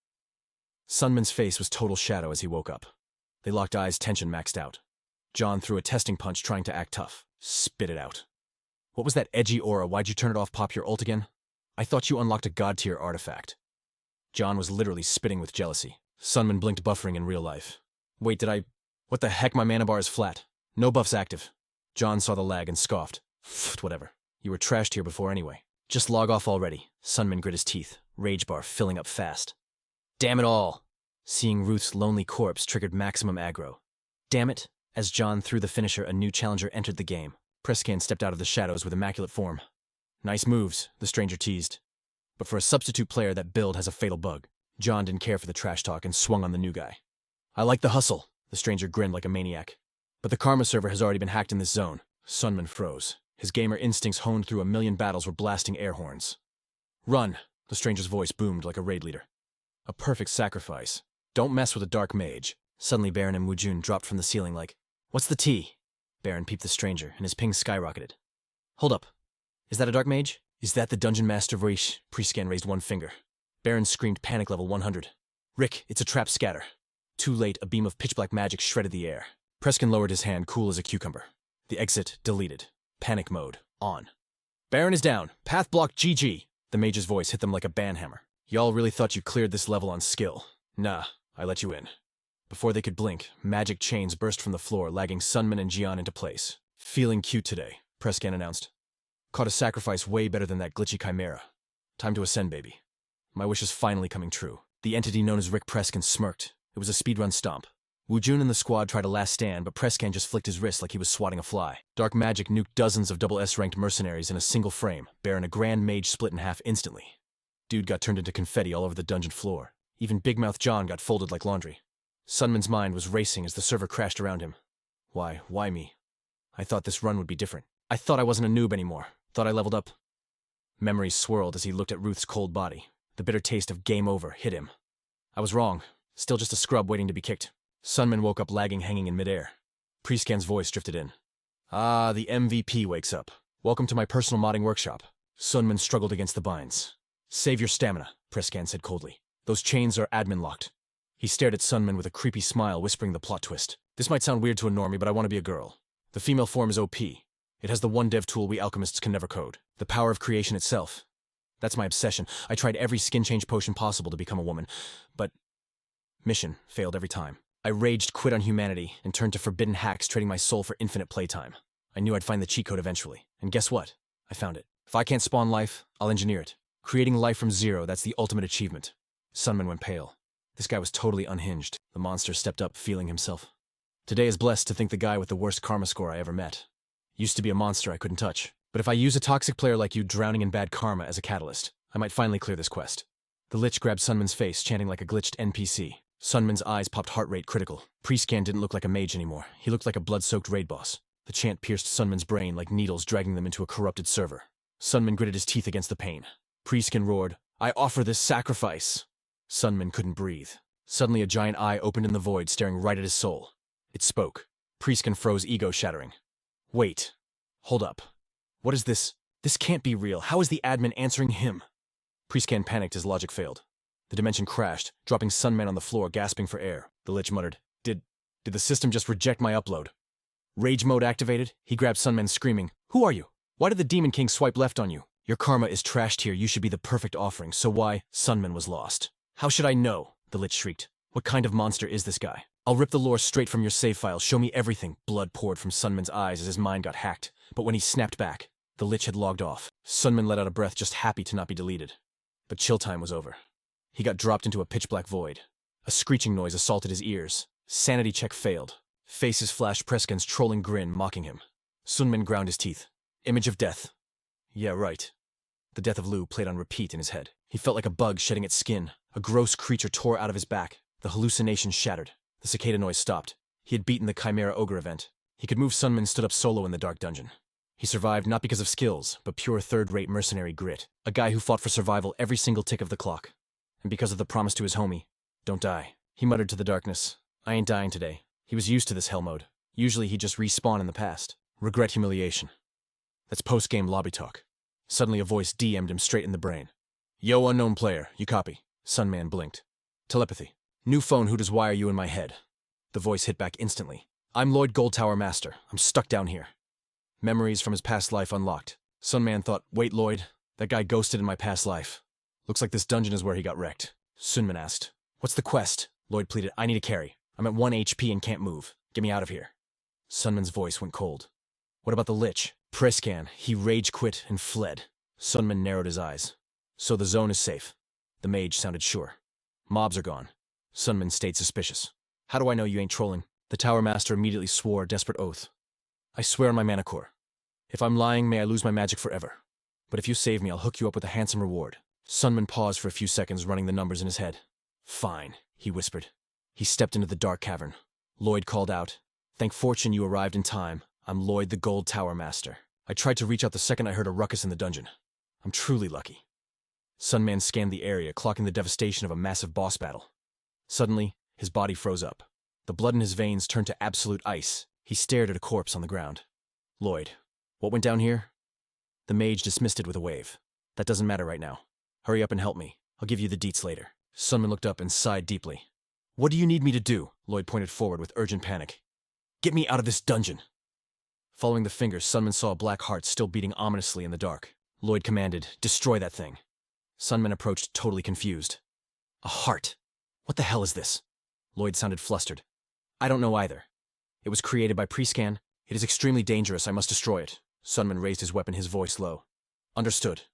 S1: Sunman's face was total shadow as he woke up. They locked eyes, tension maxed out. John threw a testing punch, trying to act tough. Spit it out. What was that edgy aura? Why'd you turn it off? Pop your ult again? I thought you unlocked a god-tier artifact. John was literally spitting with jealousy. Sunman blinked, buffering in real life. Wait, did I... What the heck? My mana bar is flat. No buffs active. John saw the lag and scoffed. Whatever. You were trashed here before anyway. Just log off already. Sunman grit his teeth, rage bar filling up fast. Damn it all. Seeing Ruth's lonely corpse triggered maximum aggro. Damn it. As John threw the finisher, a new challenger entered the game. Prescan stepped out of the shadows with immaculate form. Nice moves, the stranger teased. But for a substitute player, that build has a fatal bug. John didn't care for the trash talk and swung on the new guy. I like the hustle, the stranger grinned like a maniac. But the Karma server has already been hacked in this zone. Sunman froze. His gamer instincts honed through a million battles were blasting air horns. Run, the stranger's voice boomed like a raid leader. A perfect sacrifice. Don't mess with a dark mage. Suddenly Baron and Wujun dropped from the ceiling like, what's the tea? Baron peeped the stranger, and his ping skyrocketed. Hold up. Is that a dark mage? Is that the dungeon master Vrish? Prescan raised one finger. Baron screamed, panic level 100. Rick, it's a trap scatter. Too late, a beam of pitch-black magic shredded the air. Prescan lowered his hand, cool as a cucumber. The exit deleted. Panic mode on. Baron is down. Path blocked GG. The mage's voice hit them like a banhammer. Y'all really thought you cleared this level on skill. Nah, I let you in. Before they could blink, magic chains burst from the floor, lagging Sunman and Jian into place. Feeling cute today, Prescan announced. Caught a sacrifice way better than that glitchy chimera. Time to ascend, baby. My wish is finally coming true. The entity known as Rick Prescan smirked. It was a speedrun stomp. Wujun and the squad tried a last stand, but Prescan just flicked his wrist like he was swatting a fly. Dark magic nuked dozens of double S-ranked mercenaries in a single frame, Baron a grand mage split in half instantly. Dude got turned into confetti all over the dungeon floor. Even Big Mouth John got folded like laundry. Sunman's mind was racing as the server crashed around him. Why me? I thought this run would be different. I thought I wasn't a noob anymore. Thought I leveled up. Memories swirled as he looked at Ruth's cold body. The bitter taste of game over hit him. I was wrong. Still just a scrub waiting to be kicked. Sunman woke up lagging, hanging in midair. Prescan's voice drifted in. Ah, the MVP wakes up. Welcome to my personal modding workshop. Sunman struggled against the binds. Save your stamina, Prescan said coldly. Those chains are admin locked. He stared at Sunman with a creepy smile, whispering the plot twist. This might sound weird to a normie, but I want to be a girl. The female form is OP. It has the one dev tool we alchemists can never code. The power of creation itself. That's my obsession. I tried every skin change potion possible to become a woman, but mission failed every time. I raged quit on humanity and turned to forbidden hacks, trading my soul for infinite playtime. I knew I'd find the cheat code eventually. And guess what? I found it. If I can't spawn life, I'll engineer it. Creating life from zero, that's the ultimate achievement. Sunman went pale. This guy was totally unhinged. The monster stepped up, feeling himself. Today is blessed to think the guy with the worst karma score I ever met. Used to be a monster I couldn't touch. But if I use a toxic player like you drowning in bad karma as a catalyst, I might finally clear this quest. The Lich grabbed Sunman's face, chanting like a glitched NPC. Sunman's eyes popped heart rate critical. Priestcan didn't look like a mage anymore. He looked like a blood-soaked raid boss. The chant pierced Sunman's brain like needles, dragging them into a corrupted server. Sunman gritted his teeth against the pain. Priestcan roared, "I offer this sacrifice!" Sunman couldn't breathe. Suddenly a giant eye opened in the void, staring right at his soul. It spoke. Priestcan froze, ego shattering. Wait. Hold up. What is this? This can't be real. How is the admin answering him? Priestcan panicked as logic failed. The dimension crashed, dropping Sunman on the floor, gasping for air. The Lich muttered, Did the system just reject my upload? Rage mode activated? He grabbed Sunman, screaming, "Who are you? Why did the Demon King swipe left on you? Your karma is trashed here. You should be the perfect offering, so why?" Sunman was lost. "How should I know?" The Lich shrieked. "What kind of monster is this guy? I'll rip the lore straight from your save file. Show me everything." Blood poured from Sunman's eyes as his mind got hacked, but when he snapped back, the Lich had logged off. Sunman let out a breath, just happy to not be deleted. But chill time was over. He got dropped into a pitch-black void. A screeching noise assaulted his ears. Sanity check failed. Faces flashed Preskin's trolling grin, mocking him. Sunman ground his teeth. Image of death. Yeah, right. The death of Lu played on repeat in his head. He felt like a bug shedding its skin. A gross creature tore out of his back. The hallucination shattered. The cicada noise stopped. He had beaten the Chimera Ogre event. He could move. Sunman stood up solo in the dark dungeon. He survived not because of skills, but pure third-rate mercenary grit. A guy who fought for survival every single tick of the clock. And because of the promise to his homie, "Don't die." He muttered to the darkness, "I ain't dying today." He was used to this hell mode. Usually he'd just respawn in the past. Regret, humiliation. That's post-game lobby talk. Suddenly a voice DM'd him straight in the brain. "Yo, unknown player, you copy?" Sunman blinked. Telepathy. "New phone, who does wire you in my head?" The voice hit back instantly. "I'm Lloyd Goldtower Master. I'm stuck down here." Memories from his past life unlocked. Sunman thought, "Wait, Lloyd, that guy ghosted in my past life. Looks like this dungeon is where he got wrecked." Sunman asked, "What's the quest?" Lloyd pleaded, "I need a carry. I'm at 1 HP and can't move. Get me out of here." Sunman's voice went cold. "What about the Lich?" Prescan, he rage quit and fled. Sunman narrowed his eyes. "So the zone is safe." The mage sounded sure. "Mobs are gone." Sunman stayed suspicious. "How do I know you ain't trolling?" The Tower Master immediately swore a desperate oath. "I swear on my mana core. If I'm lying, may I lose my magic forever. But if you save me, I'll hook you up with a handsome reward." Sunman paused for a few seconds, running the numbers in his head. "Fine," he whispered. He stepped into the dark cavern. Lloyd called out, "Thank fortune you arrived in time. I'm Lloyd the Gold Tower Master. I tried to reach out the second I heard a ruckus in the dungeon. I'm truly lucky." Sunman scanned the area, clocking the devastation of a massive boss battle. Suddenly, his body froze up. The blood in his veins turned to absolute ice. He stared at a corpse on the ground. "Lloyd, what went down here?" The mage dismissed it with a wave. "That doesn't matter right now. Hurry up and help me. I'll give you the deets later." Sunman looked up and sighed deeply. "What do you need me to do?" Lloyd pointed forward with urgent panic. "Get me out of this dungeon." Following the fingers, Sunman saw a black heart still beating ominously in the dark. Lloyd commanded, "Destroy that thing." Sunman approached, totally confused. "A heart? What the hell is this?" Lloyd sounded flustered. "I don't know either. It was created by Prescan. It is extremely dangerous. I must destroy it." Sunman raised his weapon, his voice low. "Understood."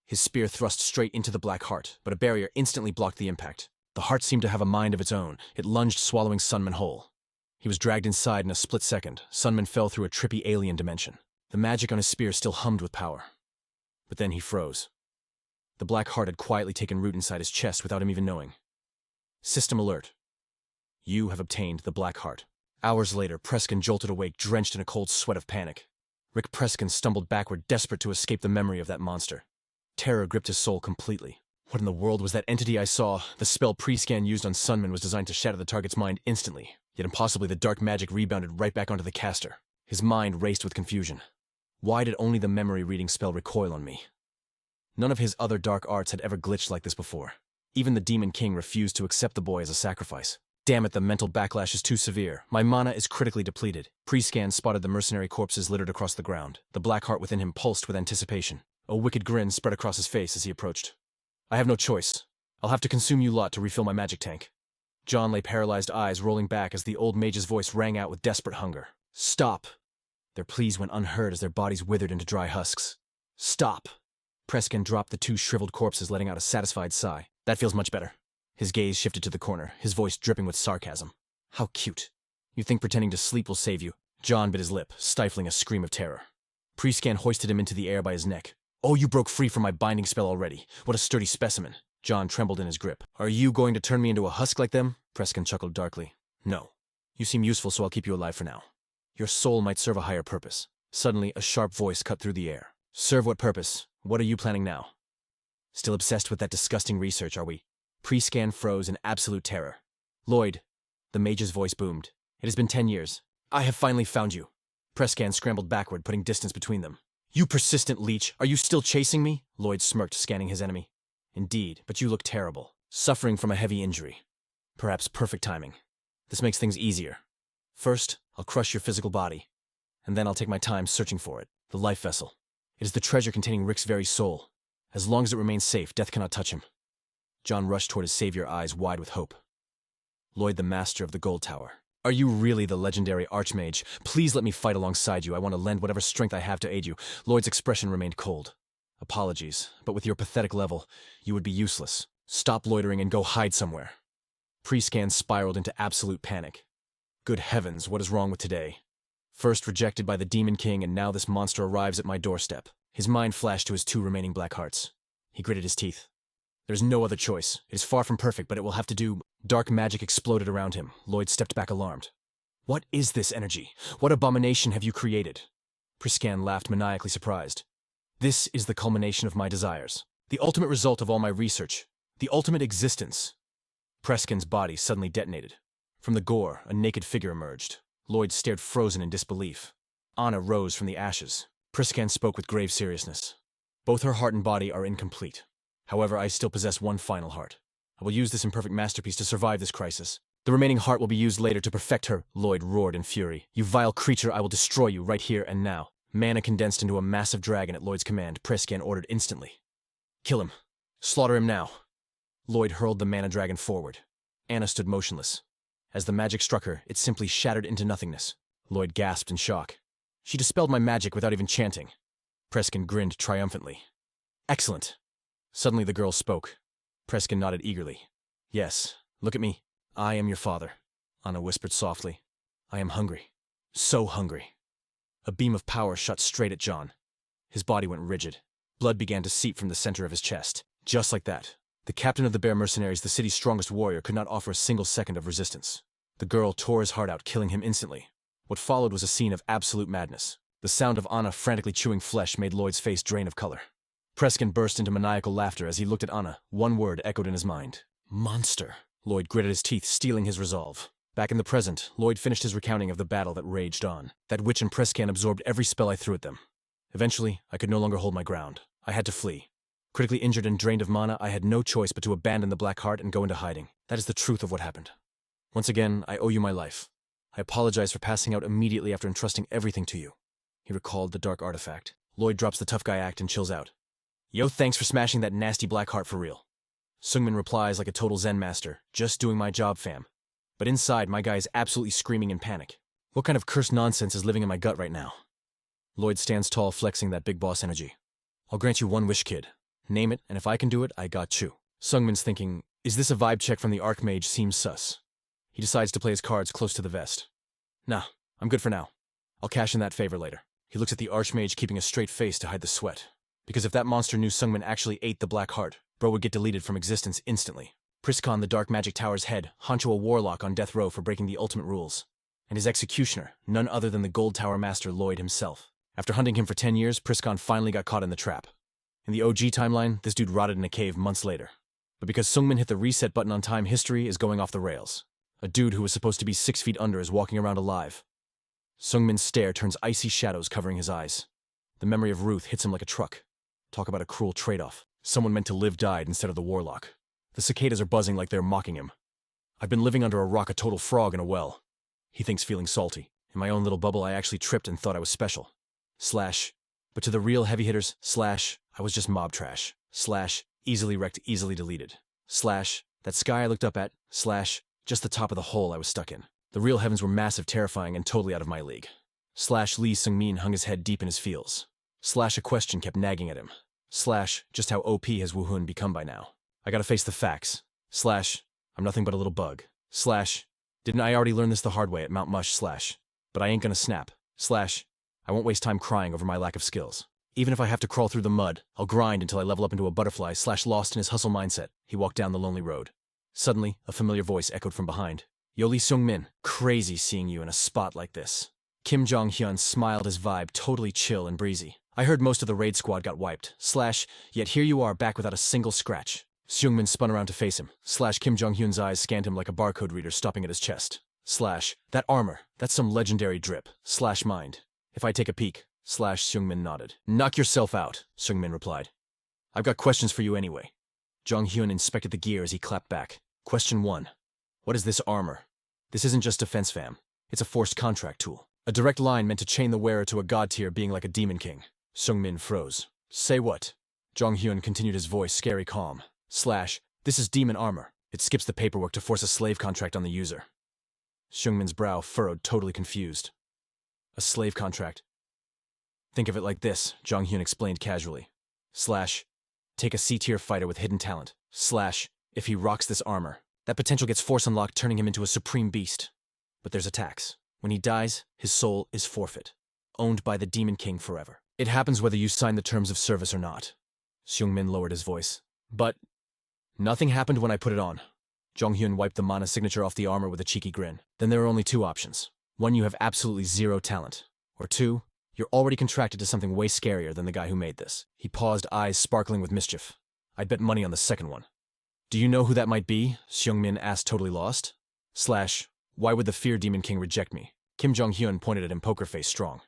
S1: His spear thrust straight into the black heart, but a barrier instantly blocked the impact. The heart seemed to have a mind of its own. It lunged, swallowing Sunman whole. He was dragged inside in a split second. Sunman fell through a trippy alien dimension. The magic on his spear still hummed with power. But then he froze. The black heart had quietly taken root inside his chest without him even knowing. System alert. You have obtained the black heart. Hours later, Preskin jolted awake, drenched in a cold sweat of panic. Rick Preskin stumbled backward, desperate to escape the memory of that monster. Terror gripped his soul completely. What in the world was that entity I saw? The spell Prescan used on Sunman was designed to shatter the target's mind instantly, yet impossibly the dark magic rebounded right back onto the caster. His mind raced with confusion. Why did only the memory reading spell recoil on me? None of his other dark arts had ever glitched like this before. Even the Demon King refused to accept the boy as a sacrifice. Damn it, the mental backlash is too severe. My mana is critically depleted. Pre-scan spotted the mercenary corpses littered across the ground. The black heart within him pulsed with anticipation. A wicked grin spread across his face as he approached. I have no choice. I'll have to consume you lot to refill my magic tank. John lay paralyzed, eyes rolling back as the old mage's voice rang out with desperate hunger. Stop! Their pleas went unheard as their bodies withered into dry husks. Stop! Preskin dropped the two shriveled corpses, letting out a satisfied sigh. That feels much better. His gaze shifted to the corner, his voice dripping with sarcasm. How cute. You think pretending to sleep will save you? John bit his lip, stifling a scream of terror. Pre-scan hoisted him into the air by his neck. Oh, you broke free from my binding spell already. What a sturdy specimen. John trembled in his grip. Are you going to turn me into a husk like them? Preskin chuckled darkly. No. You seem useful, so I'll keep you alive for now. Your soul might serve a higher purpose. Suddenly, a sharp voice cut through the air. Serve what purpose? What are you planning now? Still obsessed with that disgusting research, are we? Pre-scan froze in absolute terror. Lloyd, the mage's voice boomed. It has been 10 years. I have finally found you. Prescan scrambled backward, putting distance between them. You persistent leech, are you still chasing me? Lloyd smirked, scanning his enemy. Indeed, but you look terrible. Suffering from a heavy injury. Perhaps perfect timing. This makes things easier. First, I'll crush your physical body, and then I'll take my time searching for it, the life vessel. It is the treasure containing Rick's very soul. As long as it remains safe, death cannot touch him. John rushed toward his savior, eyes wide with hope. Lloyd, the master of the Gold Tower. Are you really the legendary Archmage? Please let me fight alongside you. I want to lend whatever strength I have to aid you. Lloyd's expression remained cold. Apologies, but with your pathetic level, you would be useless. Stop loitering and go hide somewhere. Pre-scan spiraled into absolute panic. Good heavens, what is wrong with today? First rejected by the Demon King, and now this monster arrives at my doorstep. His mind flashed to his two remaining black hearts. He gritted his teeth. There's no other choice. It is far from perfect, but it will have to do. Dark magic exploded around him. Lloyd stepped back alarmed. What is this energy? What abomination have you created? Prescan laughed, maniacally surprised. This is the culmination of my desires. The ultimate result of all my research. The ultimate existence. Preskin's body suddenly detonated. From the gore, a naked figure emerged. Lloyd stared frozen in disbelief. Anna rose from the ashes. Prescan spoke with grave seriousness. Both her heart and body are incomplete. However, I still possess one final heart. I will use this imperfect masterpiece to survive this crisis. The remaining heart will be used later to perfect her, Lloyd roared in fury. You vile creature, I will destroy you right here and now. Mana condensed into a massive dragon at Lloyd's command. Prescan ordered instantly. Kill him. Slaughter him now. Lloyd hurled the mana dragon forward. Anna stood motionless. As the magic struck her, it simply shattered into nothingness. Lloyd gasped in shock. She dispelled my magic without even chanting. Preskin grinned triumphantly. Excellent. Suddenly the girl spoke. Preskin nodded eagerly. Yes, look at me. I am your father, Anna whispered softly. I am hungry. So hungry. A beam of power shot straight at John. His body went rigid. Blood began to seep from the center of his chest. Just like that, the captain of the Bear Mercenaries, the city's strongest warrior, could not offer a single second of resistance. The girl tore his heart out, killing him instantly. What followed was a scene of absolute madness. The sound of Anna frantically chewing flesh made Lloyd's face drain of color. Preskin burst into maniacal laughter as he looked at Anna. One word echoed in his mind. Monster. Lloyd gritted his teeth, steeling his resolve. Back in the present, Lloyd finished his recounting of the battle that raged on. That witch and Prescan absorbed every spell I threw at them. Eventually, I could no longer hold my ground. I had to flee. Critically injured and drained of mana, I had no choice but to abandon the Black Heart and go into hiding. That is the truth of what happened. Once again, I owe you my life. I apologize for passing out immediately after entrusting everything to you. He recalled the dark artifact. Lloyd drops the tough guy act and chills out. Yo, thanks for smashing that nasty Black Heart for real. Sungmin replies like a total Zen master. Just doing my job, fam. But inside, my guy is absolutely screaming in panic. What kind of cursed nonsense is living in my gut right now? Lloyd stands tall, flexing that big boss energy. I'll grant you one wish, kid. Name it, and if I can do it, I got you. Sungmin's thinking, is this a vibe check from the Archmage? Seems sus. He decides to play his cards close to the vest. Nah, I'm good for now. I'll cash in that favor later. He looks at the Archmage, keeping a straight face to hide the sweat. Because if that monster knew Sungmin actually ate the Black Heart, bro would get deleted from existence instantly. Priscon, the Dark Magic Tower's head, Honcho, a warlock on death row for breaking the ultimate rules. And his executioner, none other than the Gold Tower Master Lloyd himself. After hunting him for 10 years, Priscon finally got caught in the trap. In the OG timeline, this dude rotted in a cave months later. But because Sungmin hit the reset button on time, history is going off the rails. A dude who was supposed to be 6 feet under is walking around alive. Sungmin's stare turns icy shadows covering his eyes. The memory of Ruth hits him like a truck. Talk about a cruel trade-off. Someone meant to live died instead of the warlock. The cicadas are buzzing like they're mocking him. I've been living under a rock, a total frog in a well. He thinks feeling salty. In my own little bubble, I actually tripped and thought I was special. Slash. But to the real heavy hitters, slash, I was just mob trash. Slash, easily wrecked, easily deleted. Slash, that sky I looked up at, slash, just the top of the hole I was stuck in. The real heavens were massive, terrifying, and totally out of my league. Slash, Lee Sung-min hung his head deep in his feels. Slash, a question kept nagging at him. Slash, just how OP has Woohoon become by now. I gotta face the facts. Slash, I'm nothing but a little bug. Slash, didn't I already learn this the hard way at Mount Mush? Slash, but I ain't gonna snap. Slash, I won't waste time crying over my lack of skills. Even if I have to crawl through the mud, I'll grind until I level up into a butterfly. Slash, lost in his hustle mindset, he walked down the lonely road. Suddenly, a familiar voice echoed from behind. Yo, Lee Sung-min, crazy seeing you in a spot like this. Kim Jong-hyun smiled, his vibe totally chill and breezy. I heard most of the raid squad got wiped. Slash, yet here you are back without a single scratch. Seung-min spun around to face him. Slash, Kim Jong-hyun's eyes scanned him like a barcode reader stopping at his chest. Slash, that armor, that's some legendary drip. Slash, mind if I take a peek? Slash, Seung-min nodded. Knock yourself out, Seung-min replied. I've got questions for you anyway. Jong-hyun inspected the gear as he clapped back. Question 1. What is this armor? This isn't just defense, fam. It's a forced contract tool. A direct line meant to chain the wearer to a god tier, being like a demon king. Seung-min froze. Say what? Jong-hyun continued, his voice scary calm. Slash, this is demon armor. It skips the paperwork to force a slave contract on the user. Seung-min's brow furrowed, totally confused. A slave contract. Think of it like this, Jong-hyun explained casually. Slash, take a C-tier fighter with hidden talent. Slash, if he rocks this armor, that potential gets force unlocked, turning him into a supreme beast. But there's a tax. When he dies, his soul is forfeit, owned by the Demon King forever. It happens whether you sign the terms of service or not. Seung-min lowered his voice. But nothing happened when I put it on. Jong-hyun wiped the mana signature off the armor with a cheeky grin. Then there are only two options. 1, you have absolutely zero talent. Or 2, you're already contracted to something way scarier than the guy who made this. He paused, eyes sparkling with mischief. I'd bet money on the second one. Do you know who that might be? Seung-min asked, totally lost. Slash, why would the Fear Demon King reject me? Kim Jong-hyun pointed at him, poker face strong.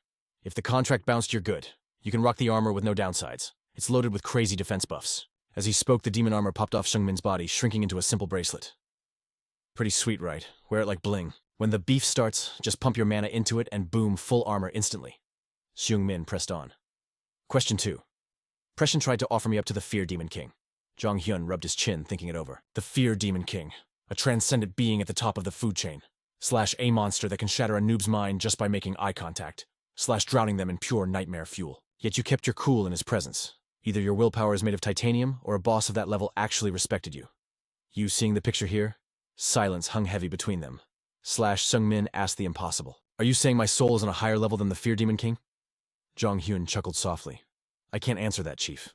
S1: If the contract bounced, you're good. You can rock the armor with no downsides. It's loaded with crazy defense buffs. As he spoke, the demon armor popped off Seung-min's body, shrinking into a simple bracelet. Pretty sweet, right? Wear it like bling. When the beef starts, just pump your mana into it and boom, full armor instantly. Seung-min pressed on. Question 2. Pression tried to offer me up to the Fear Demon King. Jong-hyun rubbed his chin, thinking it over. The Fear Demon King. A transcendent being at the top of the food chain. Slash, a monster that can shatter a noob's mind just by making eye contact. Slash, drowning them in pure nightmare fuel. Yet you kept your cool in his presence. Either your willpower is made of titanium, or a boss of that level actually respected you. You seeing the picture here? Silence hung heavy between them. Slash, Seung-min asked the impossible. Are you saying my soul is on a higher level than the Fear Demon King? Jong-hyun chuckled softly. I can't answer that, Chief.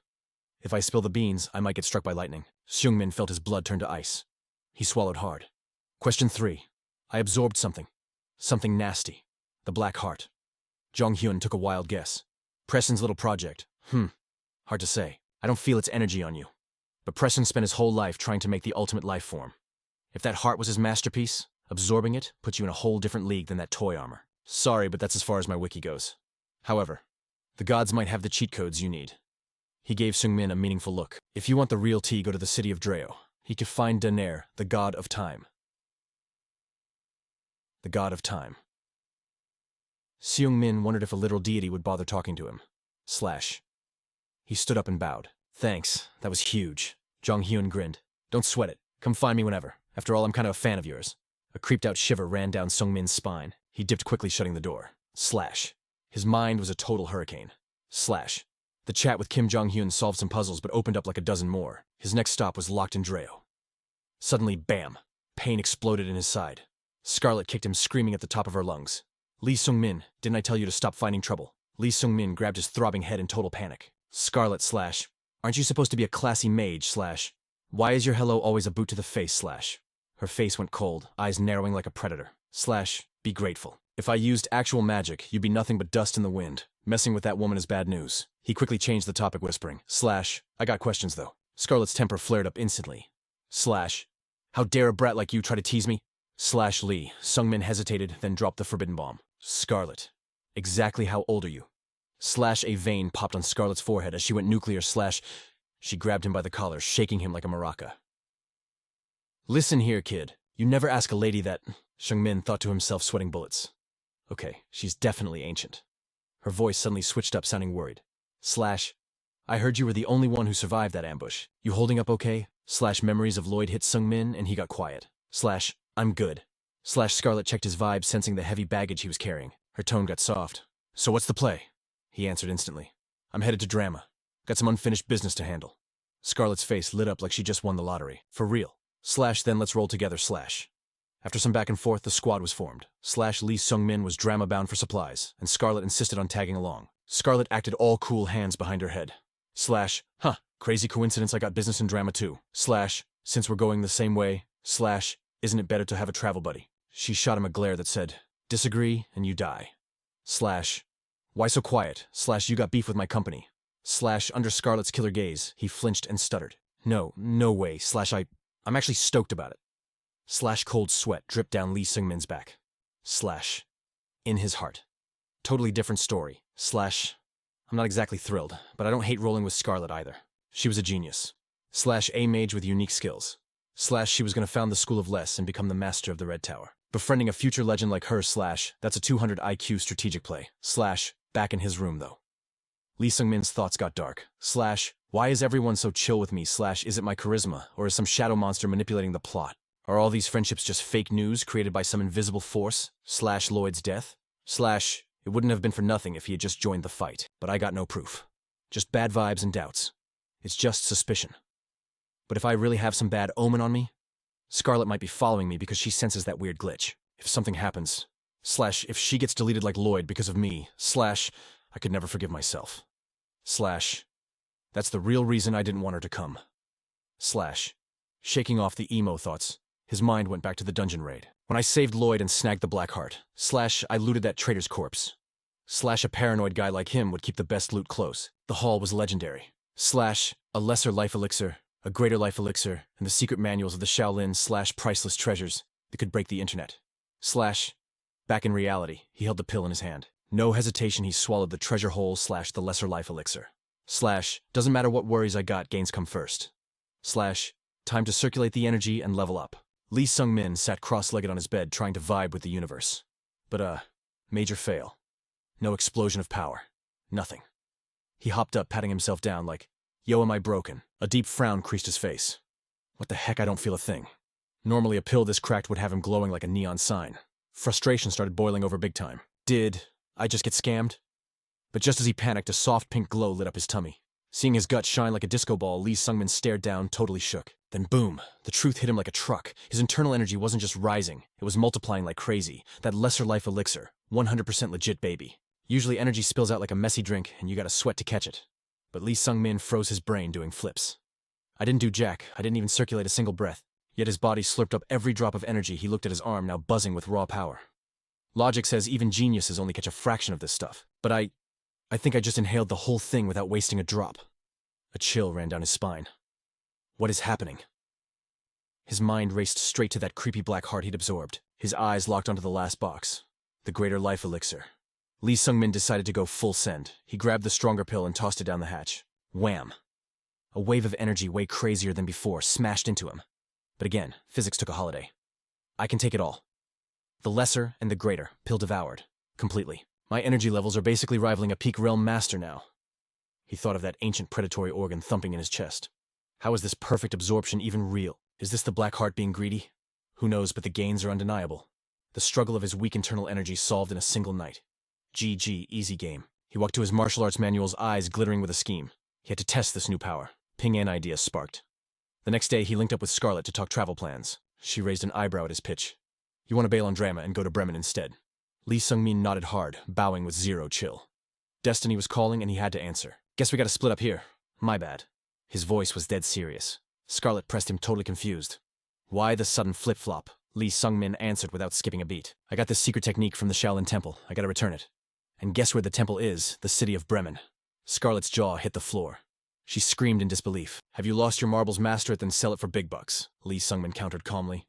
S1: If I spill the beans, I might get struck by lightning. Seung-min felt his blood turn to ice. He swallowed hard. Question 3. I absorbed something. Something nasty. The Black Heart. Jong-hyun took a wild guess. Preston's little project. Hard to say. I don't feel its energy on you. But Preston spent his whole life trying to make the ultimate life form. If that heart was his masterpiece, absorbing it puts you in a whole different league than that toy armor. Sorry, but that's as far as my wiki goes. However, the gods might have the cheat codes you need. He gave Seung-min a meaningful look. If you want the real tea, go to the city of Dreo. He could find Daener, the god of time. The god of time. Seung-min wondered if a literal deity would bother talking to him. Slash. He stood up and bowed. Thanks, that was huge. Jong-hyun grinned. Don't sweat it. Come find me whenever. After all, I'm kind of a fan of yours. A creeped-out shiver ran down Seung-min's spine. He dipped quickly, shutting the door. Slash. His mind was a total hurricane. Slash. The chat with Kim Jong-hyun solved some puzzles but opened up like a dozen more. His next stop was locked in Dreo. Suddenly, bam! Pain exploded in his side. Scarlet kicked him, screaming at the top of her lungs. Lee Sung-min, didn't I tell you to stop finding trouble? Lee Sung-min grabbed his throbbing head in total panic. Scarlet slash. Aren't you supposed to be a classy mage slash? Why is your hello always a boot to the face slash? Her face went cold, eyes narrowing like a predator. Slash, be grateful. If I used actual magic, you'd be nothing but dust in the wind. Messing with that woman is bad news. He quickly changed the topic, whispering. Slash, I got questions though. Scarlet's temper flared up instantly. Slash, how dare a brat like you try to tease me? Slash Lee. Sung-min hesitated, then dropped the forbidden bomb. Scarlet, exactly how old are you? Slash, a vein popped on Scarlet's forehead as she went nuclear. Slash, she grabbed him by the collar, shaking him like a maraca. Listen here, kid. You never ask a lady that. Shengmin thought to himself, sweating bullets. Okay, she's definitely ancient. Her voice suddenly switched up, sounding worried. I heard you were the only one who survived that ambush. You holding up okay? Memories of Lloyd hit Sungmin and he got quiet. I'm good. Scarlet checked his vibe, sensing the heavy baggage he was carrying. Her tone got soft. So what's the play? He answered instantly. I'm headed to Drama. Got some unfinished business to handle. Scarlet's face lit up like she just won the lottery. For real. Then let's roll together. After some back and forth, the squad was formed. Lee Sungmin was Drama bound for supplies, and Scarlet insisted on tagging along. Scarlet acted all cool, hands behind her head. Crazy coincidence I got business in Drama too. Since we're going the same way. Isn't it better to have a travel buddy? She shot him a glare that said, disagree and you die. Why so quiet? You got beef with my company. Under Scarlet's killer gaze, he flinched and stuttered. No way. I'm actually stoked about it. Cold sweat dripped down Lee Sungmin's back. In his heart. Totally different story. I'm not exactly thrilled, but I don't hate rolling with Scarlet either. She was a genius. A mage with unique skills. She was going to found the School of Less and become the master of the Red Tower. Befriending a future legend like her. That's a 200 IQ strategic play. Back in his room though. Lee Sungmin's thoughts got dark. Why is everyone so chill with me? Is it my charisma, or is some shadow monster manipulating the plot? Are all these friendships just fake news created by some invisible force? Lloyd's death? It wouldn't have been for nothing if he had just joined the fight, but I got no proof. Just bad vibes and doubts. It's just suspicion. But if I really have some bad omen on me, Scarlet might be following me because she senses that weird glitch. If something happens, if she gets deleted like Lloyd because of me, I could never forgive myself. That's the real reason I didn't want her to come. Shaking off the emo thoughts, his mind went back to the dungeon raid. When I saved Lloyd and snagged the Black Heart. I looted that traitor's corpse. A paranoid guy like him would keep the best loot close. The haul was legendary. A lesser life elixir, a greater life elixir, and the secret manuals of the Shaolin priceless treasures that could break the internet. Back in reality, he held the pill in his hand. No hesitation, he swallowed the treasure hole the lesser life elixir. Doesn't matter what worries I got, gains come first. Time to circulate the energy and level up. Lee Sungmin sat cross-legged on his bed trying to vibe with the universe. But major fail. No explosion of power. Nothing. He hopped up, patting himself down like, yo, am I broken? A deep frown creased his face. What the heck, I don't feel a thing. Normally a pill this cracked would have him glowing like a neon sign. Frustration started boiling over big time. Did I just get scammed? But just as he panicked, a soft pink glow lit up his tummy. Seeing his gut shine like a disco ball, Lee Sungmin stared down, totally shook. Then boom, the truth hit him like a truck. His internal energy wasn't just rising, it was multiplying like crazy. That lesser life elixir, 100% legit, baby. Usually energy spills out like a messy drink, and you gotta sweat to catch it. But Lee Sungmin froze his brain doing flips. I didn't do jack, I didn't even circulate a single breath. Yet his body slurped up every drop of energy. He looked at his arm, now buzzing with raw power. Logic says even geniuses only catch a fraction of this stuff. But I think I just inhaled the whole thing without wasting a drop. A chill ran down his spine. What is happening? His mind raced straight to that creepy black heart he'd absorbed. His eyes locked onto the last box. The greater life elixir. Lee Sungmin decided to go full send. He grabbed the stronger pill and tossed it down the hatch. Wham! A wave of energy way crazier than before smashed into him. But again, physics took a holiday. I can take it all. The lesser and the greater, pill devoured. Completely. My energy levels are basically rivaling a peak realm master now. He thought of that ancient predatory organ thumping in his chest. How is this perfect absorption even real? Is this the black heart being greedy? Who knows, but the gains are undeniable. The struggle of his weak internal energy solved in a single night. GG, easy game. He walked to his martial arts manual's eyes glittering with a scheme. He had to test this new power. Ping An idea sparked. The next day, he linked up with Scarlet to talk travel plans. She raised an eyebrow at his pitch. You want to bail on Drama and go to Bremen instead. Lee Sungmin nodded hard, bowing with zero chill. Destiny was calling and he had to answer. Guess we gotta split up here. My bad. His voice was dead serious. Scarlet pressed him, totally confused. Why the sudden flip-flop? Lee Sungmin answered without skipping a beat. I got this secret technique from the Shaolin Temple. I gotta return it. And guess where the temple is? The city of Bremen. Scarlet's jaw hit the floor. She screamed in disbelief. Have you lost your marbles? Master it, then sell it for big bucks. Lee Sungmin countered calmly.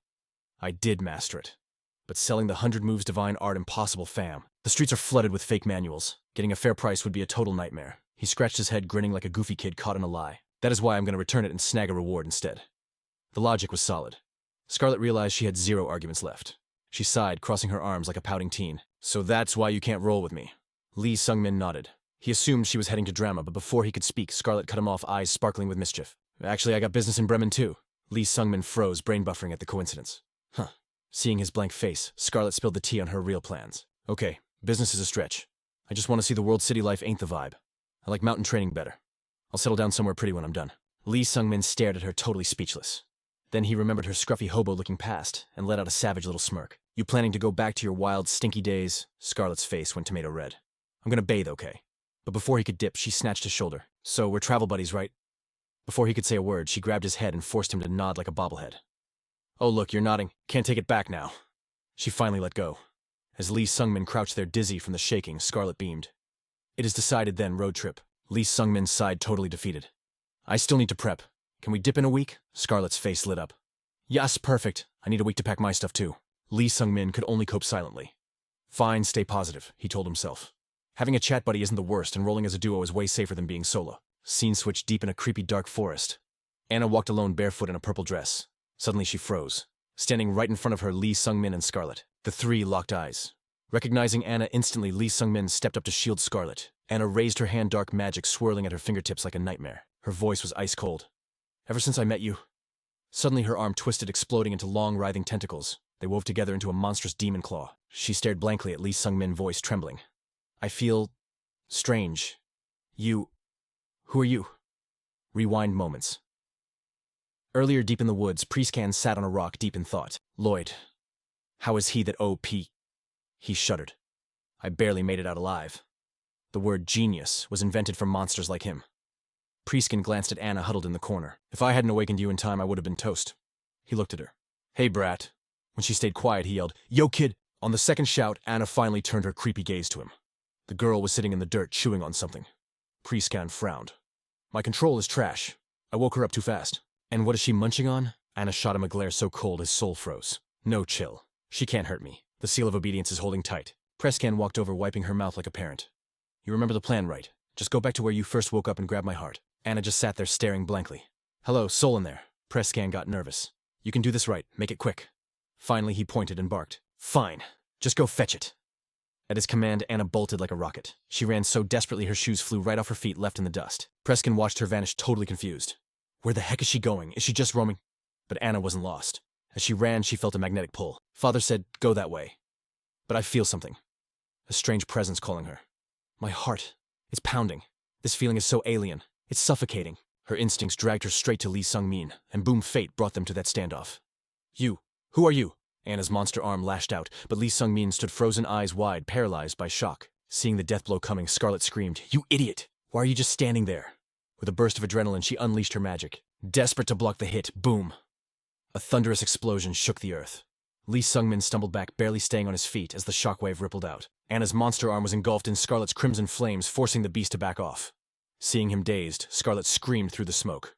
S1: I did master it. But selling the 100 moves divine art impossible, fam. The streets are flooded with fake manuals. Getting a fair price would be a total nightmare. He scratched his head, grinning like a goofy kid caught in a lie. That is why I'm going to return it and snag a reward instead. The logic was solid. Scarlet realized she had 0 arguments left. She sighed, crossing her arms like a pouting teen. So that's why you can't roll with me. Lee Sung-min nodded. He assumed she was heading to drama, but before he could speak, Scarlet cut him off, eyes sparkling with mischief. Actually, I got business in Bremen too. Lee Sung-min froze, brain buffering at the coincidence. Huh. Seeing his blank face, Scarlet spilled the tea on her real plans. Okay, business is a stretch. I just want to see the world city life ain't the vibe. I like mountain training better. I'll settle down somewhere pretty when I'm done. Lee Sung-min stared at her, totally speechless. Then he remembered her scruffy hobo looking past and let out a savage little smirk. You planning to go back to your wild, stinky days? Scarlet's face went tomato red. I'm gonna bathe, okay? But before he could dip, she snatched his shoulder. So we're travel buddies, right? Before he could say a word, she grabbed his head and forced him to nod like a bobblehead. Oh look, you're nodding. Can't take it back now. She finally let go. As Lee Sung-min crouched there dizzy from the shaking, Scarlet beamed. It is decided then, road trip. Lee Sung-min sighed, totally defeated. I still need to prep. Can we dip in a week? Scarlet's face lit up. Yes, perfect. I need a week to pack my stuff too. Lee Sung-min could only cope silently. Fine, stay positive, he told himself. Having a chat buddy isn't the worst, and rolling as a duo is way safer than being solo. Scene switched deep in a creepy dark forest. Anna walked alone barefoot in a purple dress. Suddenly she froze. Standing right in front of her, Lee Sung-min and Scarlet. The three locked eyes. Recognizing Anna instantly, Lee Sung-min stepped up to shield Scarlet. Anna raised her hand, dark magic swirling at her fingertips like a nightmare. Her voice was ice cold. Ever since I met you. Suddenly her arm twisted, exploding into long, writhing tentacles. They wove together into a monstrous demon claw. She stared blankly at Lee Sung-min, voice trembling. I feel strange. You. Who are you? Rewind moments. Earlier deep in the woods, Priestcan sat on a rock deep in thought. Lloyd. How is he that O.P.? He shuddered. I barely made it out alive. The word genius was invented for monsters like him. Priestkin glanced at Anna huddled in the corner. If I hadn't awakened you in time, I would have been toast. He looked at her. Hey, brat. When she stayed quiet, he yelled, Yo, kid! On the second shout, Anna finally turned her creepy gaze to him. The girl was sitting in the dirt, chewing on something. Priestcan frowned. My control is trash. I woke her up too fast. And what is she munching on? Anna shot him a glare so cold his soul froze. No, chill. She can't hurt me. The seal of obedience is holding tight. Priestcan walked over, wiping her mouth like a parent. You remember the plan, right? Just go back to where you first woke up and grab my heart. Anna just sat there staring blankly. Hello, soul in there. Priestcan got nervous. You can do this right. Make it quick. Finally, he pointed and barked. Fine. Just go fetch it. At his command, Anna bolted like a rocket. She ran so desperately her shoes flew right off her feet, left in the dust. Priestcan watched her vanish, totally confused. Where the heck is she going? Is she just roaming? But Anna wasn't lost. As she ran, she felt a magnetic pull. Father said, go that way. But I feel something. A strange presence calling her. My heart. It's pounding. This feeling is so alien. It's suffocating. Her instincts dragged her straight to Lee Sung-min, and boom, fate brought them to that standoff. You. Who are you? Anna's monster arm lashed out, but Lee Sung-min stood frozen, eyes wide, paralyzed by shock. Seeing the death blow coming, Scarlet screamed, You idiot! Why are you just standing there? With a burst of adrenaline, she unleashed her magic. Desperate to block the hit, boom! A thunderous explosion shook the earth. Lee Sung-min stumbled back, barely staying on his feet as the shockwave rippled out. Anna's monster arm was engulfed in Scarlet's crimson flames, forcing the beast to back off. Seeing him dazed, Scarlet screamed through the smoke.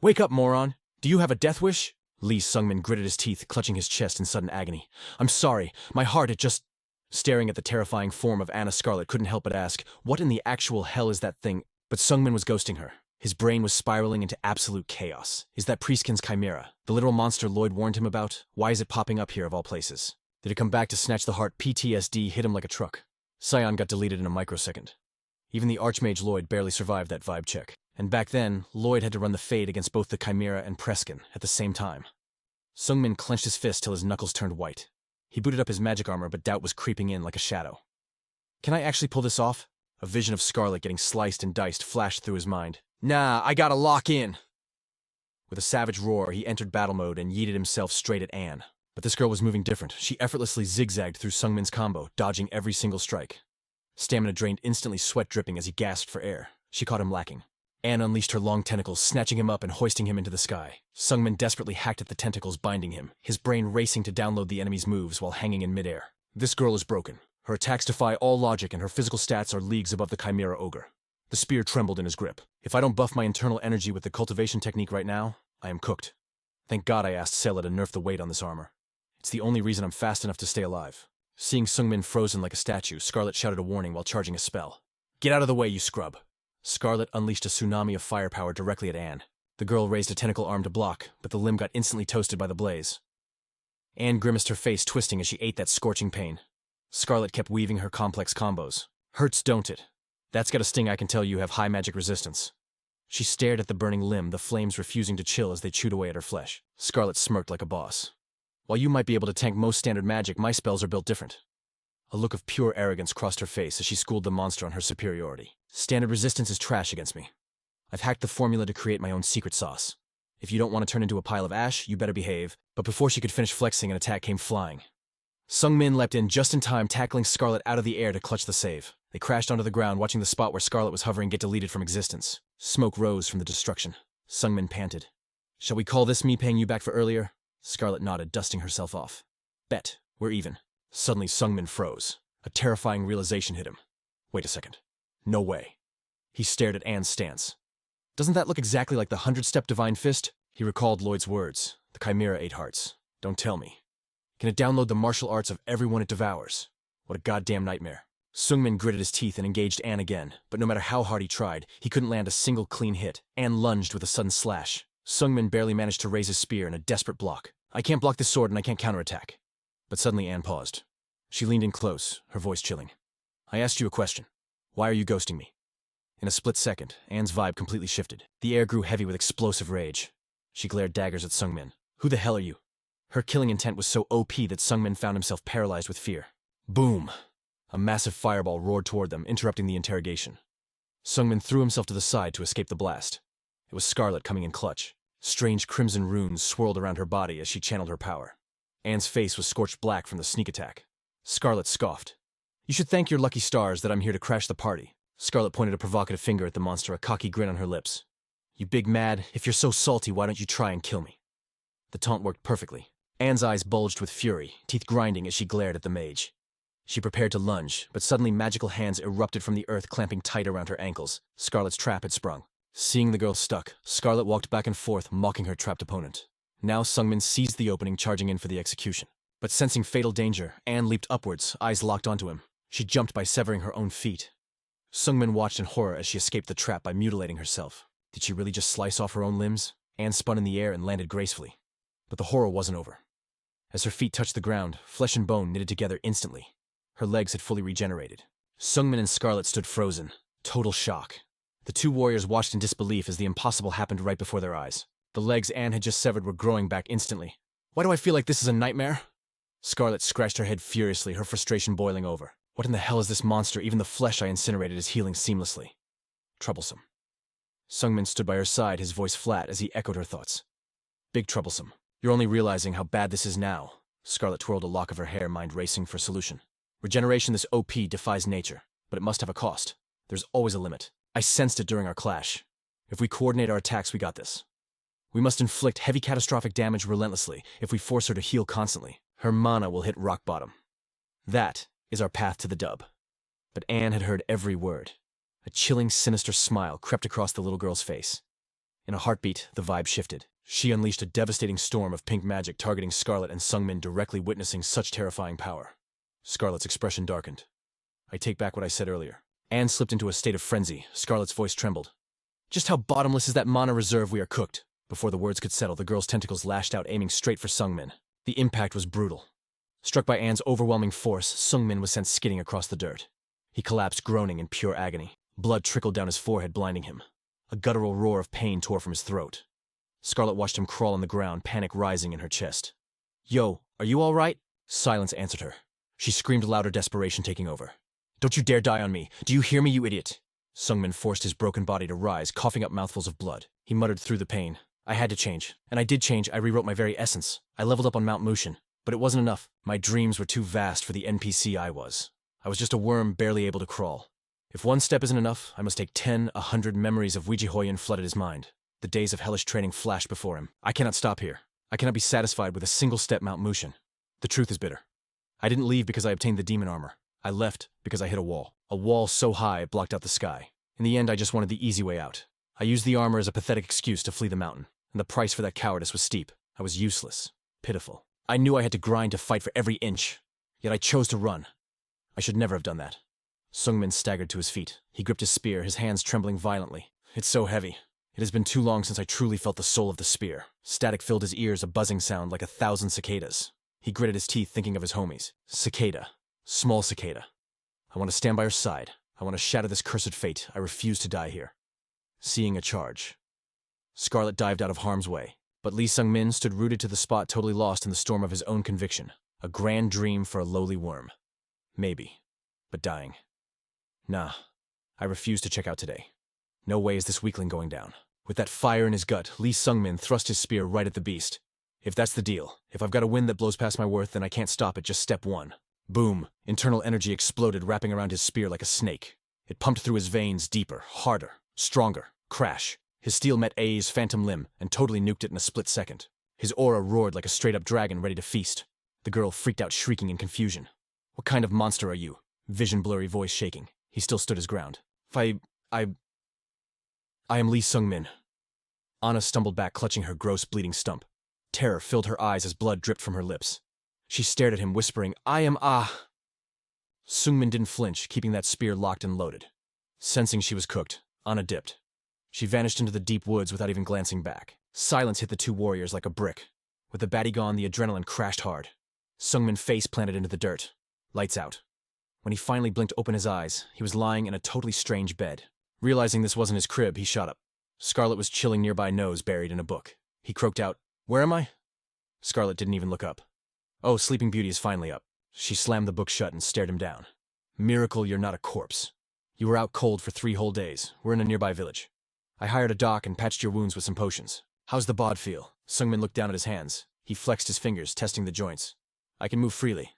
S1: Wake up, moron! Do you have a death wish? Lee Sung-min gritted his teeth, clutching his chest in sudden agony. I'm sorry, my heart, it just... Staring at the terrifying form of Anna, Scarlet couldn't help but ask, what in the actual hell is that thing? But Sung-min was ghosting her. His brain was spiraling into absolute chaos. Is that Priestkin's chimera? The literal monster Lloyd warned him about? Why is it popping up here of all places? Did it come back to snatch the heart? PTSD hit him like a truck. Scion got deleted in a microsecond. Even the Archmage Lloyd barely survived that vibe check. And back then, Lloyd had to run the fade against both the Chimera and Preskin at the same time. Sung-min clenched his fist till his knuckles turned white. He booted up his magic armor, but doubt was creeping in like a shadow. Can I actually pull this off? A vision of Scarlet getting sliced and diced flashed through his mind. Nah, I gotta lock in! With a savage roar, he entered battle mode and yeeted himself straight at Anne. But this girl was moving different. She effortlessly zigzagged through Sung-min's combo, dodging every single strike. Stamina drained instantly, sweat dripping as he gasped for air. She caught him lacking. Anne unleashed her long tentacles, snatching him up and hoisting him into the sky. Sung-min desperately hacked at the tentacles, binding him, his brain racing to download the enemy's moves while hanging in midair. This girl is broken. Her attacks defy all logic and her physical stats are leagues above the Chimera Ogre. The spear trembled in his grip. If I don't buff my internal energy with the cultivation technique right now, I am cooked. Thank God I asked Sela to nerf the weight on this armor. It's the only reason I'm fast enough to stay alive. Seeing Sung-min frozen like a statue, Scarlet shouted a warning while charging a spell. Get out of the way, you scrub! Scarlet unleashed a tsunami of firepower directly at Anne. The girl raised a tentacle arm to block, but the limb got instantly toasted by the blaze. Anne grimaced her face, twisting as she ate that scorching pain. Scarlet kept weaving her complex combos. Hurts, don't it? That's got a sting I can tell you have high magic resistance. She stared at the burning limb, the flames refusing to chill as they chewed away at her flesh. Scarlet smirked like a boss. While you might be able to tank most standard magic, my spells are built different. A look of pure arrogance crossed her face as she schooled the monster on her superiority. Standard resistance is trash against me. I've hacked the formula to create my own secret sauce. If you don't want to turn into a pile of ash, you better behave. But before she could finish flexing, an attack came flying. Sung Min leapt in just in time, tackling Scarlet out of the air to clutch the save. They crashed onto the ground, watching the spot where Scarlet was hovering get deleted from existence. Smoke rose from the destruction. Sung Min panted. Shall we call this me paying you back for earlier? Scarlet nodded, dusting herself off. Bet, we're even. Suddenly Sung Min froze. A terrifying realization hit him. Wait a second. No way. He stared at Anne's stance. Doesn't that look exactly like the 100-step divine fist? He recalled Lloyd's words. The chimera ate hearts. Don't tell me. Can it download the martial arts of everyone it devours? What a goddamn nightmare. Sungmin gritted his teeth and engaged Anne again, but no matter how hard he tried, he couldn't land a single clean hit. Anne lunged with a sudden slash. Sungmin barely managed to raise his spear in a desperate block. I can't block this sword and I can't counterattack. But suddenly Anne paused. She leaned in close, her voice chilling. I asked you a question. Why are you ghosting me? In a split second, Anne's vibe completely shifted. The air grew heavy with explosive rage. She glared daggers at Sungmin. Who the hell are you? Her killing intent was so OP that Sungmin found himself paralyzed with fear. Boom! A massive fireball roared toward them, interrupting the interrogation. Sungmin threw himself to the side to escape the blast. It was Scarlet coming in clutch. Strange crimson runes swirled around her body as she channeled her power. Anne's face was scorched black from the sneak attack. Scarlet scoffed. You should thank your lucky stars that I'm here to crash the party. Scarlet pointed a provocative finger at the monster, a cocky grin on her lips. You big mad, if you're so salty, why don't you try and kill me? The taunt worked perfectly. Anne's eyes bulged with fury, teeth grinding as she glared at the mage. She prepared to lunge, but suddenly magical hands erupted from the earth, clamping tight around her ankles. Scarlet's trap had sprung. Seeing the girl stuck, Scarlet walked back and forth, mocking her trapped opponent. Now Sungmin seized the opening, charging in for the execution. But sensing fatal danger, Anne leaped upwards, eyes locked onto him. She jumped by severing her own feet. Sungmin watched in horror as she escaped the trap by mutilating herself. Did she really just slice off her own limbs? Anne spun in the air and landed gracefully. But the horror wasn't over. As her feet touched the ground, flesh and bone knitted together instantly. Her legs had fully regenerated. Sungmin and Scarlet stood frozen. Total shock. The two warriors watched in disbelief as the impossible happened right before their eyes. The legs Anne had just severed were growing back instantly. Why do I feel like this is a nightmare? Scarlet scratched her head furiously, her frustration boiling over. What in the hell is this monster? Even the flesh I incinerated is healing seamlessly. Troublesome. Sungmin stood by her side, his voice flat as he echoed her thoughts. Big troublesome. You're only realizing how bad this is now. Scarlet twirled a lock of her hair, mind racing for solution. Regeneration this OP defies nature, but it must have a cost. There's always a limit. I sensed it during our clash. If we coordinate our attacks, we got this. We must inflict heavy catastrophic damage relentlessly if we force her to heal constantly. Her mana will hit rock bottom. That is our path to the dub. But Anne had heard every word. A chilling, sinister smile crept across the little girl's face. In a heartbeat, the vibe shifted. She unleashed a devastating storm of pink magic targeting Scarlet and Sungmin, directly witnessing such terrifying power. Scarlet's expression darkened. I take back what I said earlier. Anne slipped into a state of frenzy. Scarlet's voice trembled. Just how bottomless is that mana reserve? We are cooked. Before the words could settle, the girl's tentacles lashed out, aiming straight for Sungmin. The impact was brutal. Struck by Anne's overwhelming force, Sungmin was sent skidding across the dirt. He collapsed, groaning in pure agony. Blood trickled down his forehead, blinding him. A guttural roar of pain tore from his throat. Scarlet watched him crawl on the ground, panic rising in her chest. Yo, are you all right? Silence answered her. She screamed louder, desperation taking over. Don't you dare die on me. Do you hear me, you idiot? Sungmin forced his broken body to rise, coughing up mouthfuls of blood. He muttered through the pain. I had to change. And I did change. I rewrote my very essence. I leveled up on Mount Mush. But it wasn't enough. My dreams were too vast for the NPC I was. I was just a worm barely able to crawl. If one step isn't enough, I must take 10, 100 memories of Ouija flooded his mind. The days of hellish training flashed before him. I cannot stop here. I cannot be satisfied with a single step Mount Mush. The truth is bitter. I didn't leave because I obtained the demon armor. I left because I hit a wall. A wall so high it blocked out the sky. In the end, I just wanted the easy way out. I used the armor as a pathetic excuse to flee the mountain, and the price for that cowardice was steep. I was useless. Pitiful. I knew I had to grind to fight for every inch. Yet I chose to run. I should never have done that. Sungmin staggered to his feet. He gripped his spear, his hands trembling violently. It's so heavy. It has been too long since I truly felt the soul of the spear. Static filled his ears, a buzzing sound like 1,000 cicadas. He gritted his teeth thinking of his homies. Cicada. Small cicada. I want to stand by her side. I want to shatter this cursed fate. I refuse to die here. Seeing a charge. Scarlet dived out of harm's way, but Lee Sung-min stood rooted to the spot, totally lost in the storm of his own conviction. A grand dream for a lowly worm. Maybe. But dying. Nah. I refuse to check out today. No way is this weakling going down. With that fire in his gut, Lee Sung-min thrust his spear right at the beast. If that's the deal, if I've got a wind that blows past my worth, then I can't stop it, just step one. Boom. Internal energy exploded, wrapping around his spear like a snake. It pumped through his veins deeper, harder, stronger. Crash. His steel met A's phantom limb and totally nuked it in a split second. His aura roared like a straight-up dragon ready to feast. The girl freaked out, shrieking in confusion. What kind of monster are you? Vision blurry, voice shaking. He still stood his ground. I am Lee Sung-min. Anna stumbled back, clutching her gross, bleeding stump. Terror filled her eyes as blood dripped from her lips. She stared at him, whispering, I am Sung-min didn't flinch, keeping that spear locked and loaded. Sensing she was cooked, Anna dipped. She vanished into the deep woods without even glancing back. Silence hit the two warriors like a brick. With the baddie gone, the adrenaline crashed hard. Sung-min face planted into the dirt. Lights out. When he finally blinked open his eyes, he was lying in a totally strange bed. Realizing this wasn't his crib, he shot up. Scarlet was chilling nearby, nose buried in a book. He croaked out, Where am I? Scarlet didn't even look up. Oh, Sleeping Beauty is finally up. She slammed the book shut and stared him down. Miracle you're not a corpse. You were out cold for 3 whole days. We're in a nearby village. I hired a doc and patched your wounds with some potions. How's the bod feel? Sung-min looked down at his hands. He flexed his fingers, testing the joints. I can move freely.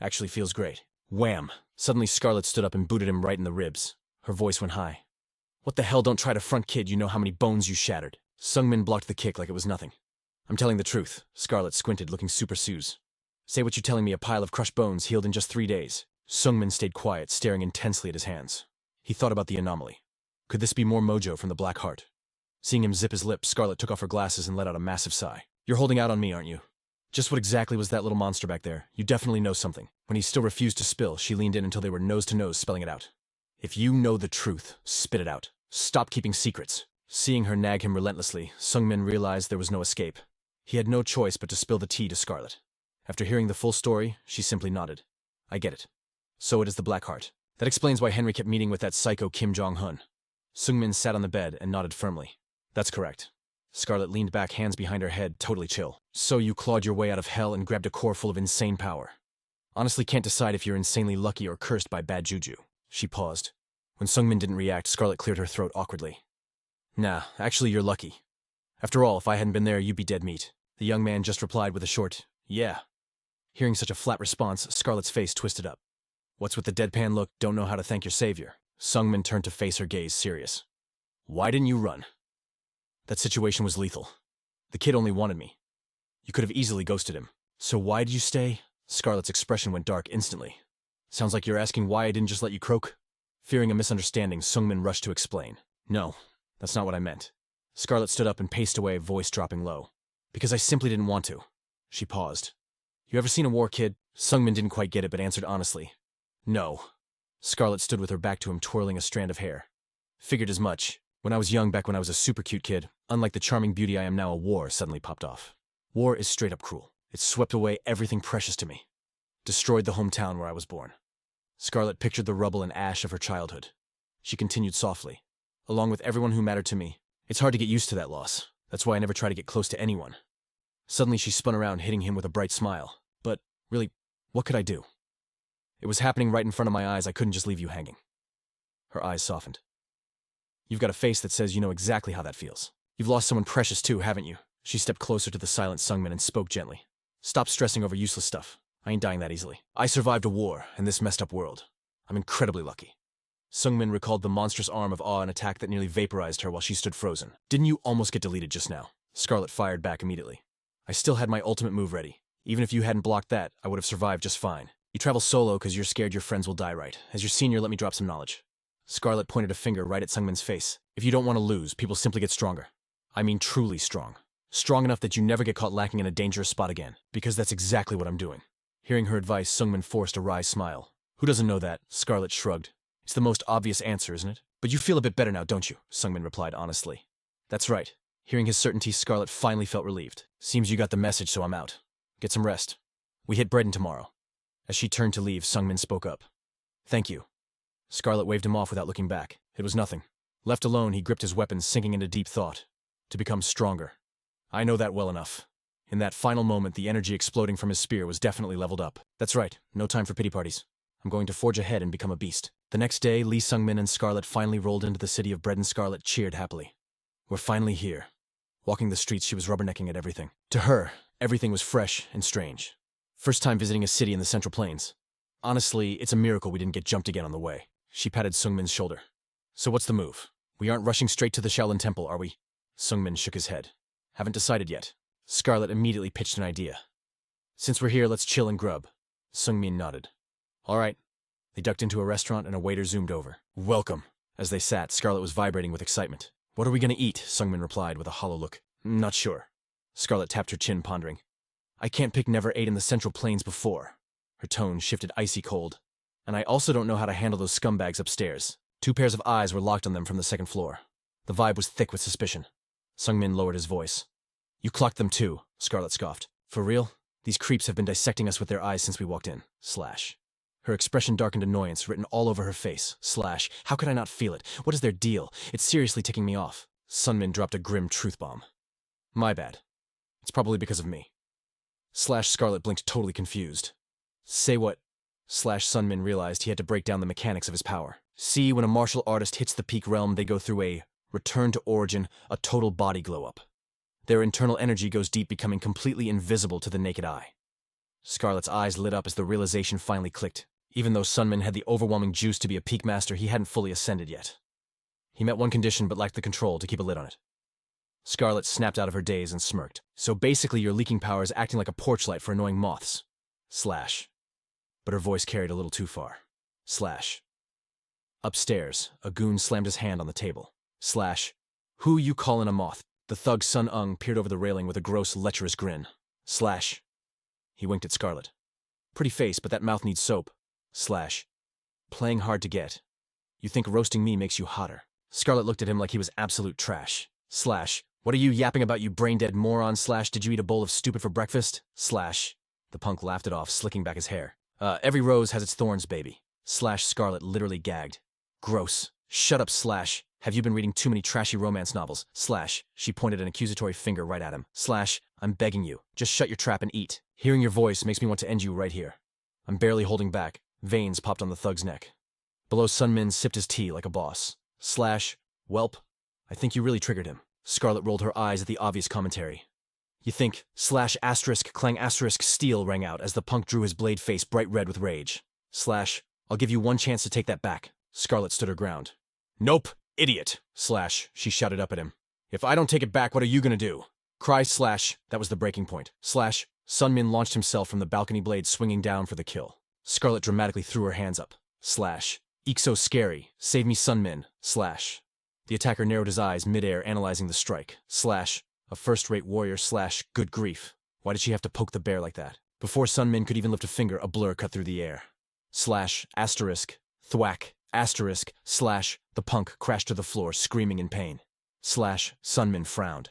S1: Actually feels great. Wham! Suddenly Scarlet stood up and booted him right in the ribs. Her voice went high. What the hell, don't try to front, kid, you know how many bones you shattered. Sung-min blocked the kick like it was nothing. I'm telling the truth. Scarlet squinted, looking super Suze. Say what you're telling me, a pile of crushed bones healed in just 3 days. Sung-min stayed quiet, staring intensely at his hands. He thought about the anomaly. Could this be more mojo from the Black Heart? Seeing him zip his lips, Scarlet took off her glasses and let out a massive sigh. You're holding out on me, aren't you? Just what exactly was that little monster back there? You definitely know something. When he still refused to spill, she leaned in until they were nose to nose, spelling it out. If you know the truth, spit it out. Stop keeping secrets. Seeing her nag him relentlessly, Sung-min realized there was no escape. He had no choice but to spill the tea to Scarlet. After hearing the full story, she simply nodded. I get it. So it is the Black Heart. That explains why Henry kept meeting with that psycho Kim Jong-hun. Sung-min sat on the bed and nodded firmly. That's correct. Scarlet leaned back, hands behind her head, totally chill. So you clawed your way out of hell and grabbed a core full of insane power. Honestly can't decide if you're insanely lucky or cursed by bad juju. She paused. When Sung-min didn't react, Scarlet cleared her throat awkwardly. Nah, actually you're lucky. After all, if I hadn't been there, you'd be dead meat. The young man just replied with a short, yeah. Hearing such a flat response, Scarlet's face twisted up. What's with the deadpan look, don't know how to thank your savior? Sung-min turned to face her, gaze serious. Why didn't you run? That situation was lethal. The kid only wanted me. You could have easily ghosted him. So why did you stay? Scarlet's expression went dark instantly. Sounds like you're asking why I didn't just let you croak? Fearing a misunderstanding, Sung-min rushed to explain. No, that's not what I meant. Scarlet stood up and paced away, voice dropping low. Because I simply didn't want to. She paused. You ever seen a war, kid? Sung-min didn't quite get it, but answered honestly. No. Scarlet stood with her back to him, twirling a strand of hair. Figured as much. When I was young, back when I was a super cute kid, unlike the charming beauty I am now, a war suddenly popped off. War is straight up cruel. It swept away everything precious to me. Destroyed the hometown where I was born. Scarlet pictured the rubble and ash of her childhood. She continued softly. Along with everyone who mattered to me. It's hard to get used to that loss. That's why I never try to get close to anyone. Suddenly she spun around, hitting him with a bright smile. But, really, what could I do? It was happening right in front of my eyes, I couldn't just leave you hanging. Her eyes softened. You've got a face that says you know exactly how that feels. You've lost someone precious too, haven't you? She stepped closer to the silent Sung-min and spoke gently. Stop stressing over useless stuff. I ain't dying that easily. I survived a war in this messed up world. I'm incredibly lucky. Sung-min recalled the monstrous arm of awe and attack that nearly vaporized her while she stood frozen. Didn't you almost get deleted just now? Scarlet fired back immediately. I still had my ultimate move ready. Even if you hadn't blocked that, I would have survived just fine. You travel solo because you're scared your friends will die, right? As your senior, let me drop some knowledge. Scarlet pointed a finger right at Sung-min's face. If you don't want to lose, people simply get stronger. I mean truly strong. Strong enough that you never get caught lacking in a dangerous spot again. Because that's exactly what I'm doing. Hearing her advice, Sung-min forced a wry smile. Who doesn't know that? Scarlet shrugged. It's the most obvious answer, isn't it? But you feel a bit better now, don't you? Sung-min replied honestly. That's right. Hearing his certainty, Scarlet finally felt relieved. Seems you got the message, so I'm out. Get some rest. We hit Breden tomorrow. As she turned to leave, Sungmin spoke up. Thank you. Scarlet waved him off without looking back. It was nothing. Left alone, he gripped his weapon, sinking into deep thought. To become stronger. I know that well enough. In that final moment, the energy exploding from his spear was definitely leveled up. That's right, no time for pity parties. I'm going to forge ahead and become a beast. The next day, Lee Sungmin and Scarlet finally rolled into the city of Bread and Scarlet cheered happily. We're finally here. Walking the streets, she was rubbernecking at everything. To her, everything was fresh and strange. First time visiting a city in the Central Plains. Honestly, it's a miracle we didn't get jumped again on the way. She patted Sungmin's shoulder. So what's the move? We aren't rushing straight to the Shaolin Temple, are we? Sungmin shook his head. Haven't decided yet. Scarlet immediately pitched an idea. Since we're here, let's chill and grub. Sungmin nodded. All right. They ducked into a restaurant and a waiter zoomed over. Welcome. As they sat, Scarlet was vibrating with excitement. What are we gonna eat? Sungmin replied with a hollow look. Not sure. Scarlet tapped her chin, pondering. I can't pick never ate in the Central Plains before. Her tone shifted icy cold. And I also don't know how to handle those scumbags upstairs. 2 pairs of eyes were locked on them from the 2nd floor. The vibe was thick with suspicion. Sungmin lowered his voice. You clocked them too, Scarlet scoffed. For real? These creeps have been dissecting us with their eyes since we walked in. Slash. Her expression darkened annoyance, written all over her face. Slash. How could I not feel it? What is their deal? It's seriously ticking me off. Sunmin dropped a grim truth bomb. My bad. It's probably because of me. Slash Scarlet blinked totally confused. Say what? Slash Sunmin realized he had to break down the mechanics of his power. See, when a martial artist hits the peak realm, they go through a return to origin, a total body glow-up. Their internal energy goes deep, becoming completely invisible to the naked eye. Scarlet's eyes lit up as the realization finally clicked. Even though Sunmin had the overwhelming juice to be a peak master, he hadn't fully ascended yet. He met one condition but lacked the control to keep a lid on it. Scarlet snapped out of her daze and smirked. So basically your leaking power is acting like a porch light for annoying moths. Slash. But her voice carried a little too far. Slash. Upstairs, a goon slammed his hand on the table. Slash. Who you callin' a moth? The thug Sun Ung peered over the railing with a gross, lecherous grin. Slash. He winked at Scarlet. Pretty face, but that mouth needs soap. Slash. Playing hard to get. You think roasting me makes you hotter. Scarlet looked at him like he was absolute trash. Slash. What are you yapping about, you brain-dead moron? Slash. Did you eat a bowl of stupid for breakfast? Slash. The punk laughed it off, slicking back his hair. Every rose has its thorns, baby. Slash. Scarlet literally gagged. Gross. Shut up, Slash. Have you been reading too many trashy romance novels? Slash. She pointed an accusatory finger right at him. Slash. I'm begging you. Just shut your trap and eat. Hearing your voice makes me want to end you right here. I'm barely holding back. Veins popped on the thug's neck. Below, Sunmin sipped his tea like a boss. Slash. Welp. I think you really triggered him. Scarlet rolled her eyes at the obvious commentary. You think, slash asterisk clang asterisk steel rang out as the punk drew his blade face bright red with rage. Slash. I'll give you one chance to take that back. Scarlet stood her ground. Nope, idiot. Slash. She shouted up at him. If I don't take it back, what are you gonna do? Cry slash. That was the breaking point. Slash. Sunmin launched himself from the balcony blade, swinging down for the kill. Scarlet dramatically threw her hands up. Slash. Eek so scary. Save me, Sunmin. Slash. The attacker narrowed his eyes midair, analyzing the strike. Slash. A first-rate warrior. Slash. Good grief. Why did she have to poke the bear like that? Before Sunmin could even lift a finger, a blur cut through the air. Slash. Asterisk. Thwack. Asterisk. Slash. The punk crashed to the floor, screaming in pain. Slash. Sunmin frowned.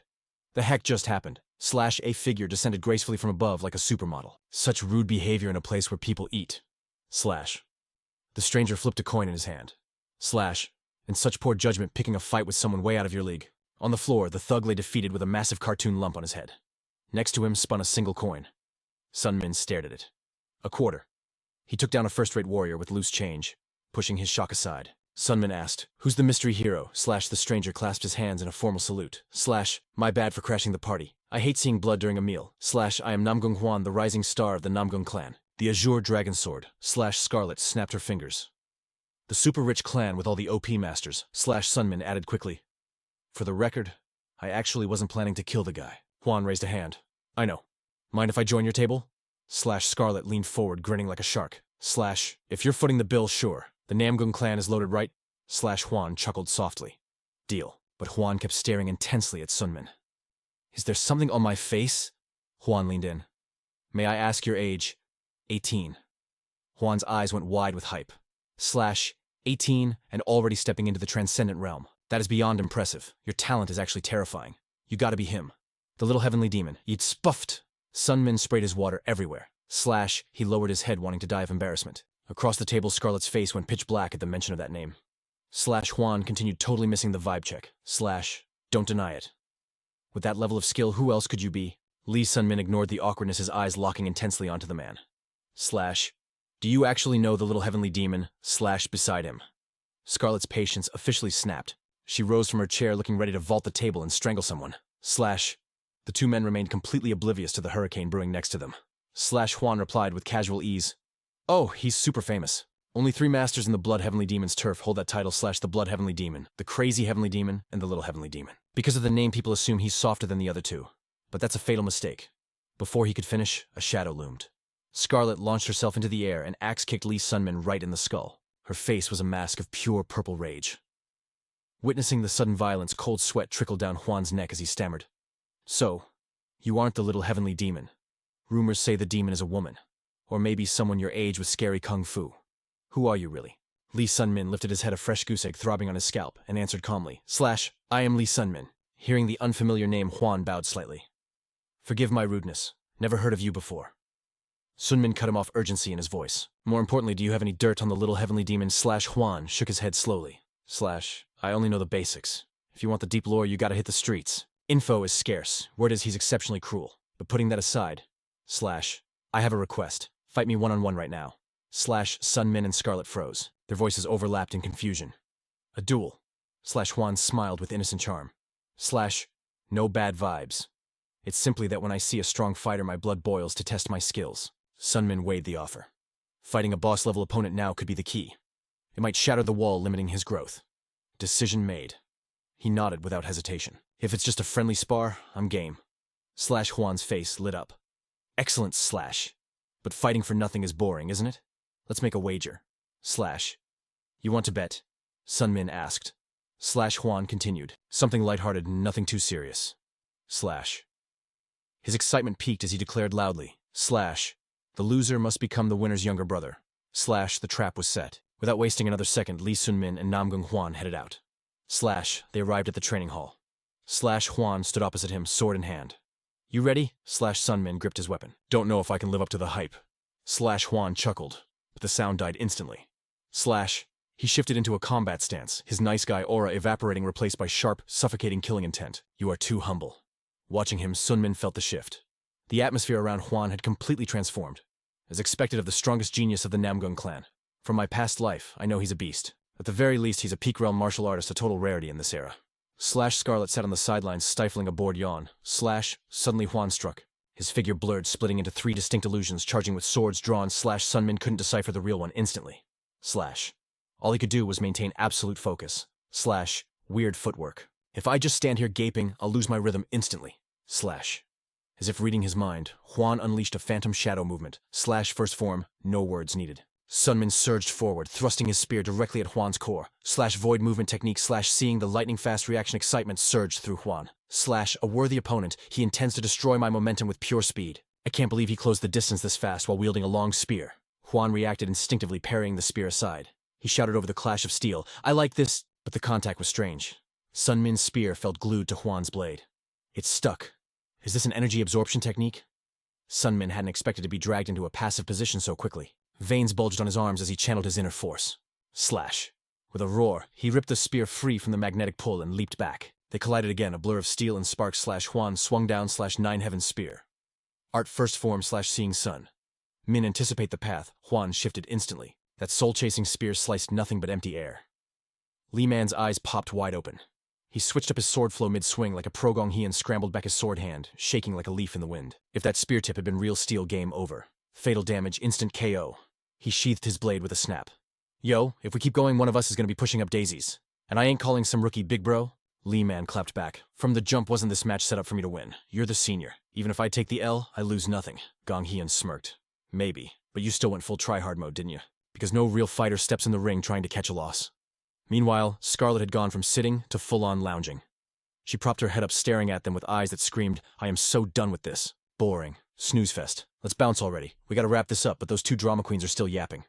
S1: The heck just happened? Slash. A figure descended gracefully from above like a supermodel. Such rude behavior in a place where people eat. Slash. The stranger flipped a coin in his hand. Slash. And such poor judgment picking a fight with someone way out of your league. On the floor, the thug lay defeated with a massive cartoon lump on his head. Next to him spun a single coin. Sunmin stared at it. A quarter. He took down a first-rate warrior with loose change, pushing his shock aside. Sunmin asked, Who's the mystery hero? Slash. The stranger clasped his hands in a formal salute. Slash. My bad for crashing the party. I hate seeing blood during a meal. Slash. I am Namgung Huan, the rising star of the Namgung clan. The Azure Dragon Sword. Slash. Scarlet snapped her fingers. The super-rich clan with all the OP masters. Slash. Sunmin added quickly. For the record, I actually wasn't planning to kill the guy. Huan raised a hand. I know. Mind if I join your table? Slash. Scarlet leaned forward, grinning like a shark. Slash. If you're footing the bill, sure. The Namgung clan is loaded, right? Slash. Huan chuckled softly. Deal. But Huan kept staring intensely at Sunmin. Is there something on my face? Huan leaned in. May I ask your age? 18. Huan's eyes went wide with hype. Slash. 18 and already stepping into the transcendent realm. That is beyond impressive. Your talent is actually terrifying. You gotta be him. The little heavenly demon. You'd spuffed. Sunmin sprayed his water everywhere. Slash, he lowered his head wanting to die of embarrassment. Across the table, Scarlet's face went pitch black at the mention of that name. Slash Juan continued totally missing the vibe check. Slash, don't deny it. With that level of skill, who else could you be? Lee Sun-min ignored the awkwardness, his eyes locking intensely onto the man. Slash, do you actually know the little heavenly demon? Slash beside him. Scarlet's patience officially snapped. She rose from her chair looking ready to vault the table and strangle someone. Slash, the two men remained completely oblivious to the hurricane brewing next to them. Slash Juan replied with casual ease. Oh, he's super famous. Only 3 masters in the Blood Heavenly Demon's turf hold that title. Slash the Blood Heavenly Demon, the Crazy Heavenly Demon, and the Little Heavenly Demon. Because of the name, people assume he's softer than the other two. But that's a fatal mistake. Before he could finish, a shadow loomed. Scarlet launched herself into the air and axe-kicked Lee Sun-min right in the skull. Her face was a mask of pure purple rage. Witnessing the sudden violence, cold sweat trickled down Juan's neck as he stammered. So, you aren't the Little Heavenly Demon. Rumors say the demon is a woman. Or maybe someone your age with scary kung fu. Who are you really? Lee Sun-min lifted his head, a fresh goose egg throbbing on his scalp, and answered calmly. Slash, I am Lee Sun-min. Hearing the unfamiliar name, Juan bowed slightly. Forgive my rudeness. Never heard of you before. Sun-min cut him off, urgency in his voice. More importantly, do you have any dirt on the Little Heavenly Demon? Slash Juan shook his head slowly. Slash, I only know the basics. If you want the deep lore, you gotta hit the streets. Info is scarce. Word is he's exceptionally cruel. But putting that aside, Slash, I have a request. Fight me one-on-one right now. Slash, Sun-min and Scarlet froze. Their voices overlapped in confusion. A duel. Slash Juan smiled with innocent charm. Slash, no bad vibes. It's simply that when I see a strong fighter, my blood boils to test my skills. Sun-min weighed the offer. Fighting a boss-level opponent now could be the key. It might shatter the wall, limiting his growth. Decision made. He nodded without hesitation. If it's just a friendly spar, I'm game. Slash Juan's face lit up. Excellent, Slash. But fighting for nothing is boring, isn't it? Let's make a wager. Slash. You want to bet? Sun-min asked. Slash Juan continued. Something lighthearted and nothing too serious. Slash. His excitement peaked as he declared loudly. Slash. The loser must become the winner's younger brother. Slash. The trap was set. Without wasting another second, Lee Sun-min and Namgung Juan headed out. Slash. They arrived at the training hall. Slash Juan stood opposite him, sword in hand. You ready? Slash Sun-min gripped his weapon. Don't know if I can live up to the hype. Slash Juan chuckled, but the sound died instantly. Slash. He shifted into a combat stance, his nice guy aura evaporating, replaced by sharp, suffocating killing intent. You are too humble. Watching him, Sun-min felt the shift. The atmosphere around Juan had completely transformed, as expected of the strongest genius of the Namgung clan. From my past life, I know he's a beast. At the very least, he's a peak realm martial artist, a total rarity in this era. Slash Scarlet sat on the sidelines, stifling a bored yawn. Slash, suddenly Juan struck. His figure blurred, splitting into 3 distinct illusions, charging with swords drawn. Slash Sun-min couldn't decipher the real one instantly. Slash. All he could do was maintain absolute focus. Slash, weird footwork. If I just stand here gaping, I'll lose my rhythm instantly. Slash. As if reading his mind, Juan unleashed a phantom shadow movement. Slash first form, no words needed. Sun-min surged forward, thrusting his spear directly at Juan's core. Slash void movement technique. Slash seeing the lightning-fast reaction, excitement surged through Juan. Slash, a worthy opponent, he intends to destroy my momentum with pure speed. I can't believe he closed the distance this fast while wielding a long spear. Juan reacted instinctively, parrying the spear aside. He shouted over the clash of steel, I like this, but the contact was strange. Sun-min's spear felt glued to Juan's blade. It stuck. Is this an energy absorption technique? Sun-min hadn't expected to be dragged into a passive position so quickly. Veins bulged on his arms as he channeled his inner force. Slash. With a roar, he ripped the spear free from the magnetic pull and leaped back. They collided again, a blur of steel and sparks. Slash Juan swung down. Slash Nine Heaven Spear. Art first form. Slash Seeing Sun. Min anticipate the path. Juan shifted instantly. That soul-chasing spear sliced nothing but empty air. Lee Man's eyes popped wide open. He switched up his sword flow mid-swing like a pro-gong he and scrambled back his sword hand, shaking like a leaf in the wind. If that spear tip had been real steel, game over. Fatal damage, instant KO. He sheathed his blade with a snap. Yo, if we keep going, one of us is gonna be pushing up daisies. And I ain't calling some rookie big bro. Lee Man clapped back. From the jump, wasn't this match set up for me to win? You're the senior. Even if I take the L, I lose nothing. Gong Hyun smirked. Maybe, but you still went full try-hard mode, didn't you? Because no real fighter steps in the ring trying to catch a loss. Meanwhile, Scarlet had gone from sitting to full-on lounging. She propped her head up, staring at them with eyes that screamed, I am so done with this. Boring. Snooze fest. Let's bounce already. We gotta wrap this up, but those two drama queens are still yapping.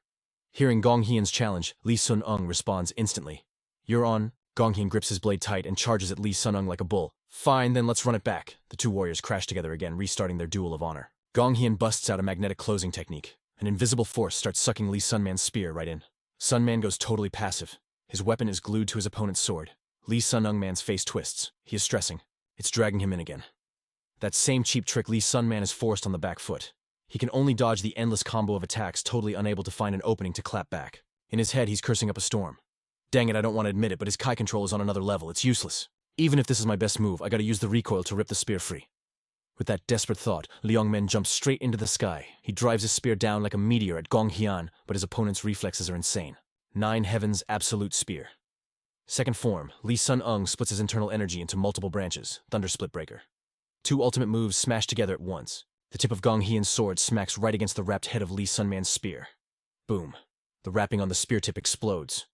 S1: Hearing Gong Hyun's challenge, Lee Sun-ung responds instantly. You're on. Gong Hyun grips his blade tight and charges at Lee Sun-ung like a bull. Fine, then let's run it back. The two warriors crash together again, restarting their duel of honor. Gong Hian busts out a magnetic closing technique. An invisible force starts sucking Lee Sunman's spear right in. Sunman goes totally passive. His weapon is glued to his opponent's sword. Lee Sun-Ung-man's face twists. He is stressing. It's dragging him in again. That same cheap trick Lee Sun-man is forced on the back foot. He can only dodge the endless combo of attacks, totally unable to find an opening to clap back. In his head, he's cursing up a storm. Dang it, I don't want to admit it, but his Kai control is on another level. It's useless. Even if this is my best move, I gotta use the recoil to rip the spear free. With that desperate thought, Liang Men jumps straight into the sky. He drives his spear down like a meteor at Gong Hian, but his opponent's reflexes are insane. 9 Heavens Absolute Spear. Second form, Lee Sun-Ung splits his internal energy into multiple branches, Thunder Split Breaker. 2 ultimate moves smash together at once. The tip of Gong Hian's sword smacks right against the wrapped head of Lee Sun-man's spear. Boom. The wrapping on the spear tip explodes.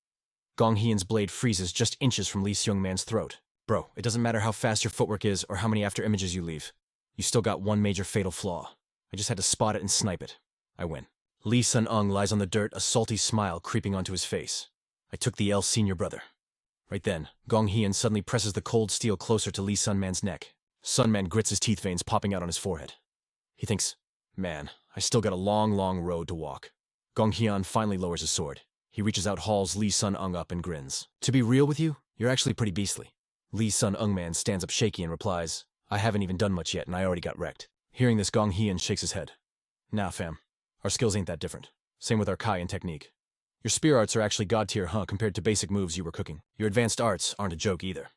S1: Gong Hian's blade freezes just inches from Lee Seung-man's throat. Bro, it doesn't matter how fast your footwork is or how many after images you leave. You still got one major fatal flaw. I just had to spot it and snipe it. I win. Lee Sun-Ung lies on the dirt, a salty smile creeping onto his face. I took the L senior brother. Right then, Gong Hian suddenly presses the cold steel closer to Lee Sun-man's neck. Sun-man grits his teeth veins popping out on his forehead. He thinks, man, I still got a long, long road to walk. Gong Hian finally lowers his sword. He reaches out, hauls Lee Sun-Ung up and grins. To be real with you, you're actually pretty beastly. Lee Sun-Ung-man stands up shaky and replies, I haven't even done much yet and I already got wrecked. Hearing this, Gong Hian shakes his head. Nah, fam. Our skills ain't that different. Same with our Kai and technique. Your spear arts are actually god tier, huh, compared to basic moves you were cooking. Your advanced arts aren't a joke either.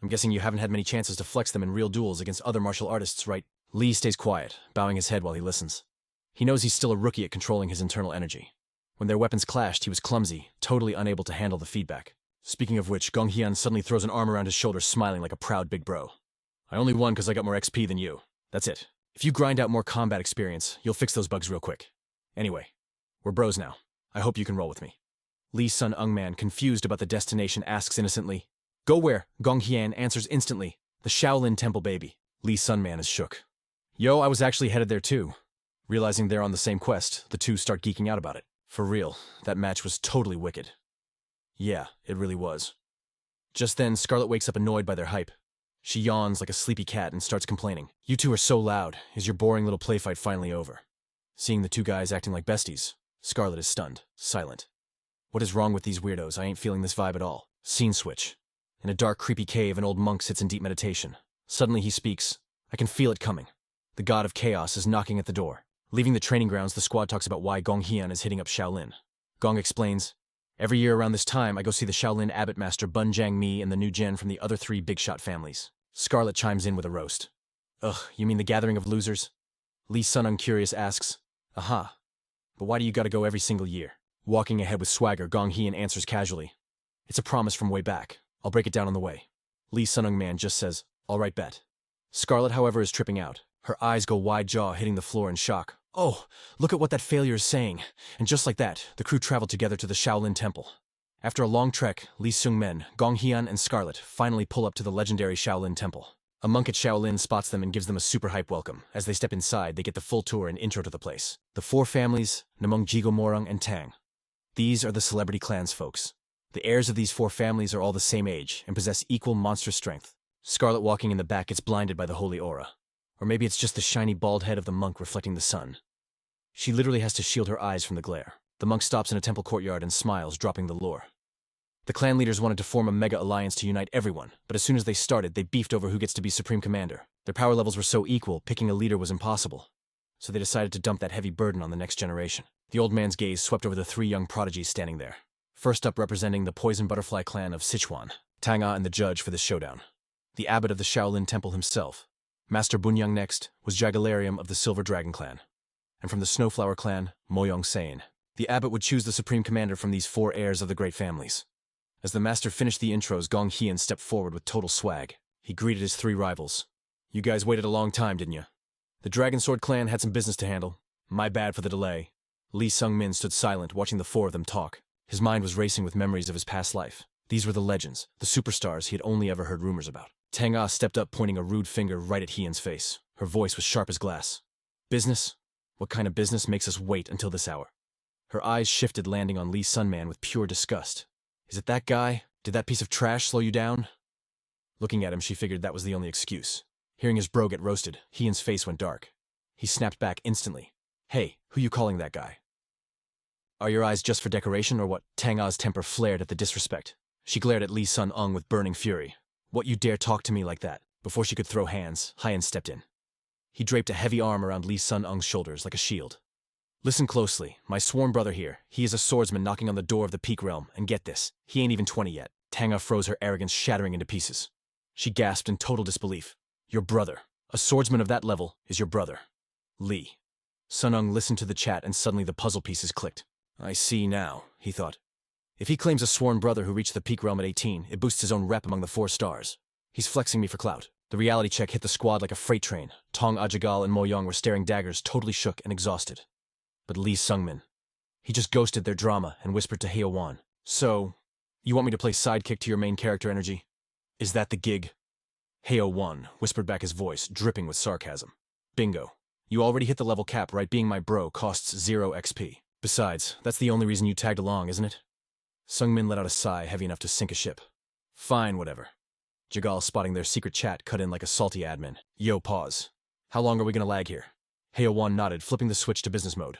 S1: I'm guessing you haven't had many chances to flex them in real duels against other martial artists, right? Lee stays quiet, bowing his head while he listens. He knows he's still a rookie at controlling his internal energy. When their weapons clashed, he was clumsy, totally unable to handle the feedback. Speaking of which, Gong Hian suddenly throws an arm around his shoulder, smiling like a proud big bro. I only won because I got more XP than you. That's it. If you grind out more combat experience, you'll fix those bugs real quick. Anyway, we're bros now. I hope you can roll with me. Lee Sun-Ung-man, confused about the destination, asks innocently, Go where? Gong Hian answers instantly, The Shaolin Temple, baby. Lee Sun-man is shook. Yo, I was actually headed there too. Realizing they're on the same quest, the two start geeking out about it. For real, that match was totally wicked. Yeah, it really was. Just then, Scarlet wakes up annoyed by their hype. She yawns like a sleepy cat and starts complaining. You two are so loud. Is your boring little play fight finally over? Seeing the two guys acting like besties, Scarlet is stunned, silent. What is wrong with these weirdos? I ain't feeling this vibe at all. Scene switch. In a dark, creepy cave, an old monk sits in deep meditation. Suddenly he speaks. I can feel it coming. The god of chaos is knocking at the door. Leaving the training grounds, the squad talks about why Gong Hian is hitting up Shaolin. Gong explains, Every year around this time, I go see the Shaolin Abbot Master Bun Jiang Mi and the new gen from the other 3 big shot families. Scarlet chimes in with a roast. Ugh, you mean the gathering of losers? Lee Sun-Ung curious asks, Aha. But why do you gotta go every single year? Walking ahead with swagger, Gong Hian answers casually. It's a promise from way back. I'll break it down on the way. Lee Sun-Ung-man just says, all right, bet. Scarlet, however, is tripping out. Her eyes go wide-jaw, hitting the floor in shock. Oh, look at what that failure is saying. And just like that, the crew traveled together to the Shaolin Temple. After a long trek, Lee Seung-men, Gong Hian, and Scarlet finally pull up to the legendary Shaolin Temple. A monk at Shaolin spots them and gives them a super hype welcome. As they step inside, they get the full tour and intro to the place. The 4 families, Namong Jigo Morung and Tang. These are the celebrity clans, folks. The heirs of these 4 families are all the same age and possess equal monstrous strength. Scarlet walking in the back gets blinded by the holy aura. Or maybe it's just the shiny bald head of the monk reflecting the sun. She literally has to shield her eyes from the glare. The monk stops in a temple courtyard and smiles, dropping the lore. The clan leaders wanted to form a mega alliance to unite everyone, but as soon as they started, they beefed over who gets to be supreme commander. Their power levels were so equal, picking a leader was impossible. So they decided to dump that heavy burden on the next generation. The old man's gaze swept over the 3 young prodigies standing there. First up, representing the poison butterfly clan of Sichuan, Tang-A and the judge for this showdown. The abbot of the Shaolin Temple himself. Master Bunyang next was Jagalarium of the Silver Dragon clan. And from the Snowflower clan, Moyong Sain. The abbot would choose the supreme commander from these 4 heirs of the great families. As the master finished the intros, Gong Hian stepped forward with total swag. He greeted his 3 rivals. You guys waited a long time, didn't you? The Dragon Sword clan had some business to handle. My bad for the delay. Lee Seung-min stood silent, watching the 4 of them talk. His mind was racing with memories of his past life. These were the legends, the superstars he had only ever heard rumors about. Tang-A stepped up, pointing a rude finger right at Hian's face. Her voice was sharp as glass. Business? What kind of business makes us wait until this hour? Her eyes shifted, landing on Lee Sun-man with pure disgust. Is it that guy? Did that piece of trash slow you down? Looking at him, she figured that was the only excuse. Hearing his bro get roasted, Hian's face went dark. He snapped back instantly. Hey, who you calling that guy? Are your eyes just for decoration or what? Tang A's temper flared at the disrespect. She glared at Li Sun Ung with burning fury. What, you dare talk to me like that? Before she could throw hands, Haiyan stepped in. He draped a heavy arm around Li Sun Ung's shoulders like a shield. Listen closely, my sworn brother here. He is a swordsman knocking on the door of the Peak Realm, and get this, he ain't even 20 yet. Tang A froze, her arrogance shattering into pieces. She gasped in total disbelief. Your brother. A swordsman of that level is your brother. Li. Sun Ung listened to the chat and suddenly the puzzle pieces clicked. I see now, he thought. If he claims a sworn brother who reached the Peak Realm at 18, it boosts his own rep among the 4 stars. He's flexing me for clout. The reality check hit the squad like a freight train. Tong Ajigal and Mo Young were staring daggers, totally shook and exhausted. But Lee Sungmin. He just ghosted their drama and whispered to Heo Wan. So, you want me to play sidekick to your main character energy? Is that the gig? Heo Wan whispered back, his voice dripping with sarcasm. Bingo. You already hit the level cap, right? Being my bro costs 0 XP. Besides, that's the only reason you tagged along, isn't it? Sungmin let out a sigh heavy enough to sink a ship. Fine, whatever. Jagal, spotting their secret chat, cut in like a salty admin. Yo, pause. How long are we gonna lag here? Heo Wan nodded, flipping the switch to business mode.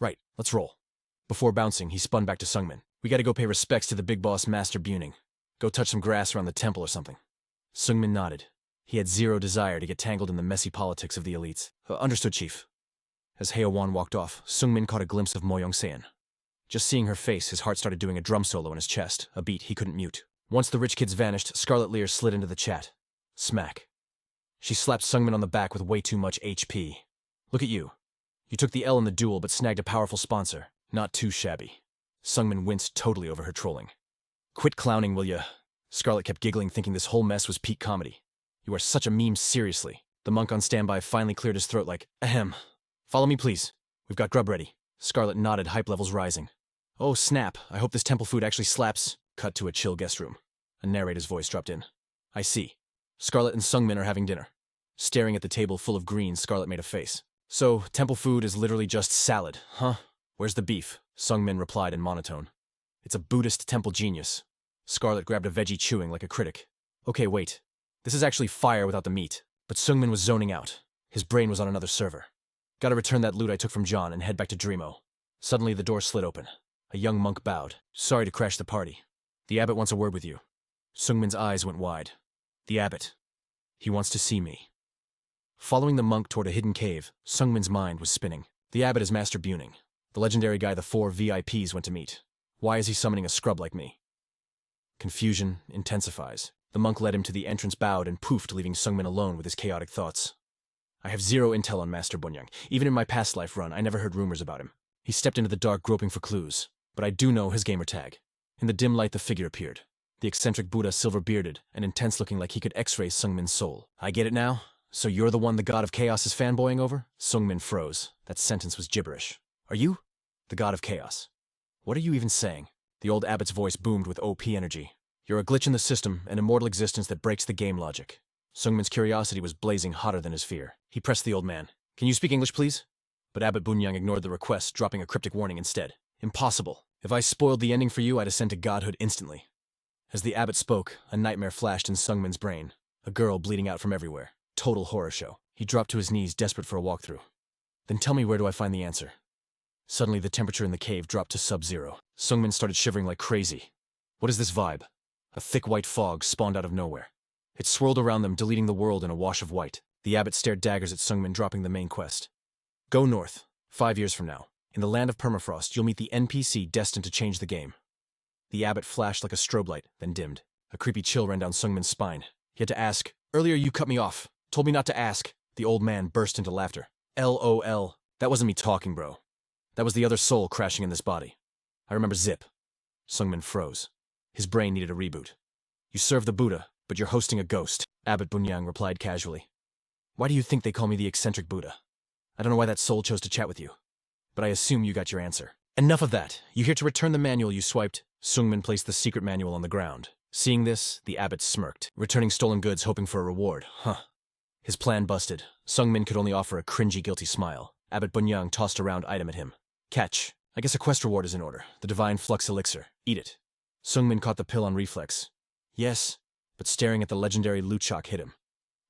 S1: Right, let's roll. Before bouncing, he spun back to Sungmin. We gotta go pay respects to the big boss, Master Buning. Go touch some grass around the temple or something. Sungmin nodded. He had 0 desire to get tangled in the messy politics of the elites. Understood, Chief. As Heo Wan walked off, Sungmin caught a glimpse of Mo Young-seon. Just seeing her face, his heart started doing a drum solo in his chest, a beat he couldn't mute. Once the rich kids vanished, Scarlet Lear slid into the chat. Smack. She slapped Sungmin on the back with way too much HP. Look at you. You took the L in the duel but snagged a powerful sponsor. Not too shabby. Sungmin winced totally over her trolling. Quit clowning, will ya? Scarlet kept giggling, thinking this whole mess was peak comedy. You are such a meme, seriously. The monk on standby finally cleared his throat like, ahem. Follow me, please. We've got grub ready. Scarlet nodded, hype levels rising. Oh, snap. I hope this temple food actually slaps. Cut to a chill guest room. A narrator's voice dropped in. I see. Scarlet and Sungmin are having dinner. Staring at the table full of greens, Scarlet made a face. So, temple food is literally just salad, huh? Where's the beef? Sungmin replied in monotone. It's a Buddhist temple genius. Scarlet grabbed a veggie, chewing like a critic. Okay, wait. This is actually fire without the meat. But Sungmin was zoning out. His brain was on another server. Gotta return that loot I took from John and head back to Dreamo. Suddenly, the door slid open. A young monk bowed. Sorry to crash the party. The abbot wants a word with you. Sungmin's eyes went wide. The abbot. He wants to see me. Following the monk toward a hidden cave, Sungmin's mind was spinning. The abbot is Master Buning, the legendary guy the 4 VIPs went to meet. Why is he summoning a scrub like me? Confusion intensifies. The monk led him to the entrance, bowed, and poofed, leaving Sungmin alone with his chaotic thoughts. I have 0 intel on Master Bunyang. Even in my past life run, I never heard rumors about him. He stepped into the dark, groping for clues. But I do know his gamer tag. In the dim light, the figure appeared. The eccentric Buddha, silver-bearded and intense-looking, like he could x-ray Sungmin's soul. I get it now? So you're the one the god of chaos is fanboying over? Sungmin froze. That sentence was gibberish. Are you? The god of chaos. What are you even saying? The old abbot's voice boomed with OP energy. You're a glitch in the system, an immortal existence that breaks the game logic. Sungmin's curiosity was blazing hotter than his fear. He pressed the old man. Can you speak English, please? But Abbot Bunyang ignored the request, dropping a cryptic warning instead. Impossible. If I spoiled the ending for you, I'd ascend to godhood instantly. As the abbot spoke, a nightmare flashed in Sungmin's brain. A girl bleeding out from everywhere. Total horror show. He dropped to his knees, desperate for a walkthrough. Then tell me, where do I find the answer? Suddenly, the temperature in the cave dropped to sub-zero. Sungmin started shivering like crazy. What is this vibe? A thick white fog spawned out of nowhere. It swirled around them, deleting the world in a wash of white. The abbot stared daggers at Sungmin, dropping the main quest. Go north. 5 years from now. In the land of permafrost, you'll meet the NPC destined to change the game. The abbot flashed like a strobe light, then dimmed. A creepy chill ran down Sungmin's spine. He had to ask. Earlier you cut me off. Told me not to ask. The old man burst into laughter. LOL. That wasn't me talking, bro. That was the other soul crashing in this body. I remember Zip. Sungmin froze. His brain needed a reboot. You serve the Buddha, but you're hosting a ghost, Abbot Bunyang replied casually. Why do you think they call me the eccentric Buddha? I don't know why that soul chose to chat with you. But I assume you got your answer. Enough of that. You here to return the manual you swiped? Sungmin placed the secret manual on the ground. Seeing this, the abbot smirked, returning stolen goods, hoping for a reward. Huh. His plan busted. Sungmin could only offer a cringy, guilty smile. Abbot Bunyang tossed a round item at him. Catch. I guess a quest reward is in order. The divine flux elixir. Eat it. Sungmin caught the pill on reflex. Yes, but staring at the legendary loot shock hit him.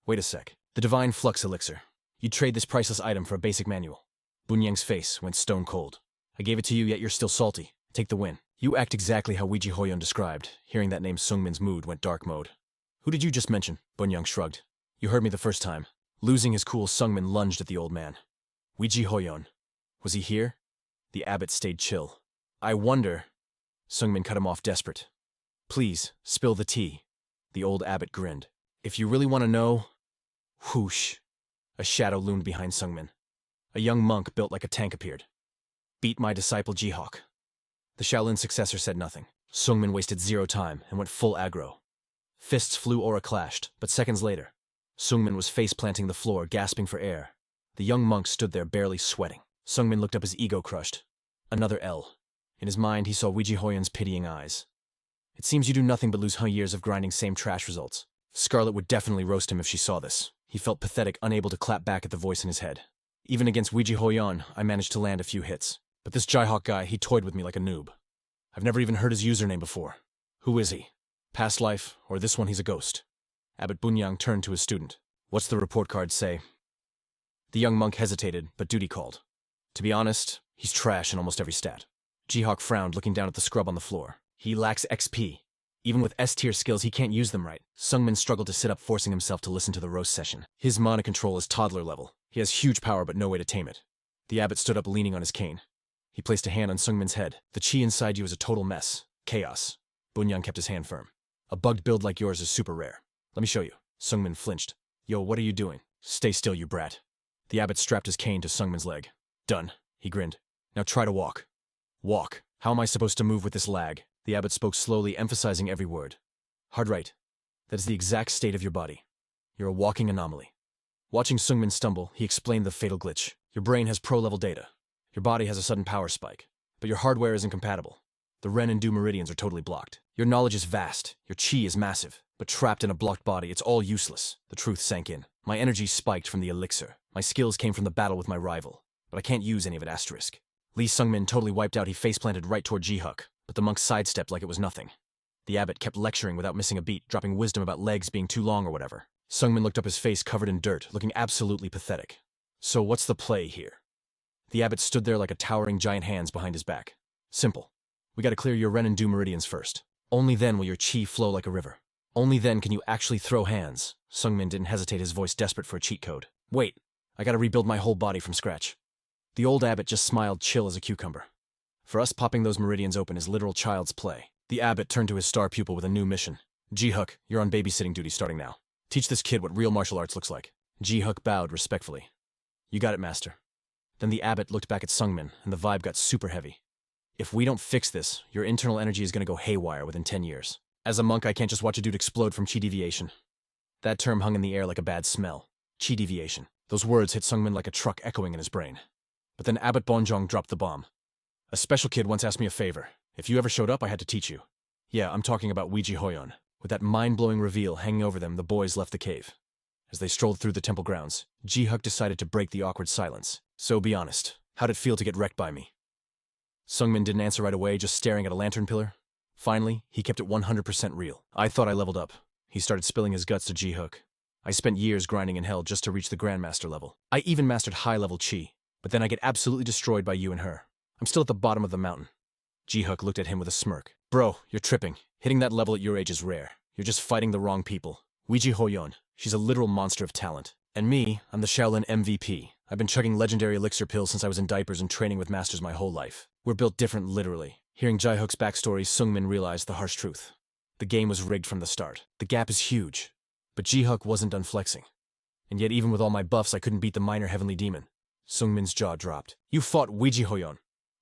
S1: Wait a sec. The divine flux elixir. You'd trade this priceless item for a basic manual. Bunyang's face went stone cold. I gave it to you, yet you're still salty. Take the win. You act exactly how Weiji Hoyon described. Hearing that name, Sungmin's mood went dark mode. Who did you just mention? Bunyang shrugged. You heard me the first time. Losing his cool, Sungmin lunged at the old man. Weiji Hoyon. Was he here? The abbot stayed chill. I wonder. Sungmin cut him off, desperate. Please, spill the tea. The old abbot grinned. If you really want to know... Whoosh. A shadow loomed behind Sungmin. A young monk built like a tank appeared. Beat my disciple Jihawk. The Shaolin successor said nothing. Sungmin wasted zero time and went full aggro. Fists flew, aura clashed, but seconds later, Sungmin was face-planting the floor, gasping for air. The young monk stood there, barely sweating. Sungmin looked up, his ego crushed. Another L. In his mind, he saw Weiji Hoyon's pitying eyes. It seems you do nothing but lose years of grinding same trash results. Scarlet would definitely roast him if she saw this. He felt pathetic, unable to clap back at the voice in his head. Even against Weiji Hoyon, I managed to land a few hits. But this Jihawk guy, he toyed with me like a noob. I've never even heard his username before. Who is he? Past life, or this one he's a ghost? Abbot Bunyang turned to his student. What's the report card say? The young monk hesitated, but duty called. To be honest, he's trash in almost every stat. Jihawk frowned, looking down at the scrub on the floor. He lacks XP. Even with S-tier skills, he can't use them right. Sungmin struggled to sit up, forcing himself to listen to the roast session. His mana control is toddler level. He has huge power, but no way to tame it. The abbot stood up, leaning on his cane. He placed a hand on Sungmin's head. The chi inside you is a total mess. Chaos. Bunyang kept his hand firm. A bugged build like yours is super rare. Let me show you. Sungmin flinched. Yo, what are you doing? Stay still, you brat. The abbot strapped his cane to Sungmin's leg. Done. He grinned. Now try to walk. Walk. How am I supposed to move with this lag? The abbot spoke slowly, emphasizing every word. Hard right. That is the exact state of your body. You're a walking anomaly. Watching Sungmin stumble, he explained the fatal glitch. Your brain has pro-level data. Your body has a sudden power spike. But your hardware is incompatible. The Ren and Du meridians are totally blocked. Your knowledge is vast. Your chi is massive. But trapped in a blocked body, it's all useless. The truth sank in. My energy spiked from the elixir. My skills came from the battle with my rival. But I can't use any of it, asterisk. Lee Sungmin totally wiped out. He face-planted right toward Jihawk, but the monk sidestepped like it was nothing. The abbot kept lecturing without missing a beat, dropping wisdom about legs being too long or whatever. Sungmin looked up, his face covered in dirt, looking absolutely pathetic. So what's the play here? The abbot stood there like a towering giant, hands behind his back. Simple. We gotta clear your Ren and Du meridians first. Only then will your chi flow like a river. Only then can you actually throw hands. Sungmin didn't hesitate, his voice desperate for a cheat code. Wait, I gotta rebuild my whole body from scratch. The old abbot just smiled, chill as a cucumber. For us, popping those meridians open is literal child's play. The abbot turned to his star pupil with a new mission. Jihawk, you're on babysitting duty starting now. Teach this kid what real martial arts looks like. Jihawk bowed respectfully. You got it, master. Then the abbot looked back at Sungmin, and the vibe got super heavy. If we don't fix this, your internal energy is gonna go haywire within 10 years. As a monk, I can't just watch a dude explode from chi deviation. That term hung in the air like a bad smell. Chi deviation. Those words hit Sungmin like a truck echoing in his brain. But then Abbot Bonjong dropped the bomb. A special kid once asked me a favor. If you ever showed up, I had to teach you. Yeah, I'm talking about Weiji Hoyon. With that mind-blowing reveal hanging over them, the boys left the cave. As they strolled through the temple grounds, Jihawk decided to break the awkward silence. So be honest, how'd it feel to get wrecked by me? Sungmin didn't answer right away, just staring at a lantern pillar. Finally, he kept it 100% real. I thought I leveled up. He started spilling his guts to Jihawk. I spent years grinding in hell just to reach the Grandmaster level. I even mastered high-level chi. But then I get absolutely destroyed by you and her. I'm still at the bottom of the mountain. Jihawk looked at him with a smirk. Bro, you're tripping. Hitting that level at your age is rare. You're just fighting the wrong people. Weiji Hoyon, she's a literal monster of talent. And me, I'm the Shaolin MVP. I've been chugging legendary elixir pills since I was in diapers and training with masters my whole life. We're built different, literally. Hearing Jihawk's backstory, Sungmin realized the harsh truth. The game was rigged from the start. The gap is huge. But Jihawk wasn't done flexing. And yet even with all my buffs, I couldn't beat the minor heavenly demon. Sungmin's jaw dropped. You fought Weiji Hoyon.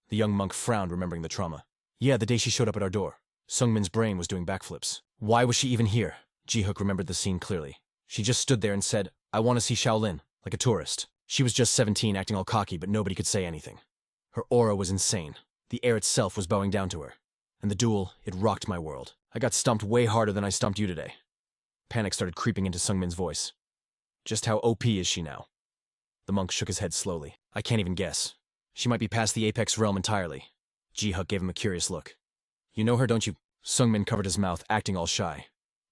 S1: The young monk frowned, remembering the trauma. Yeah, the day she showed up at our door. Sungmin's brain was doing backflips. Why was she even here? Jihawk remembered the scene clearly. She just stood there and said, I want to see Shaolin, like a tourist. She was just 17, acting all cocky, but nobody could say anything. Her aura was insane. The air itself was bowing down to her. And the duel, it rocked my world. I got stumped way harder than I stumped you today. Panic started creeping into Sungmin's voice. Just how OP is she now? The monk shook his head slowly. I can't even guess. She might be past the apex realm entirely. Jihawk gave him a curious look. You know her, don't you? Sungmin covered his mouth, acting all shy.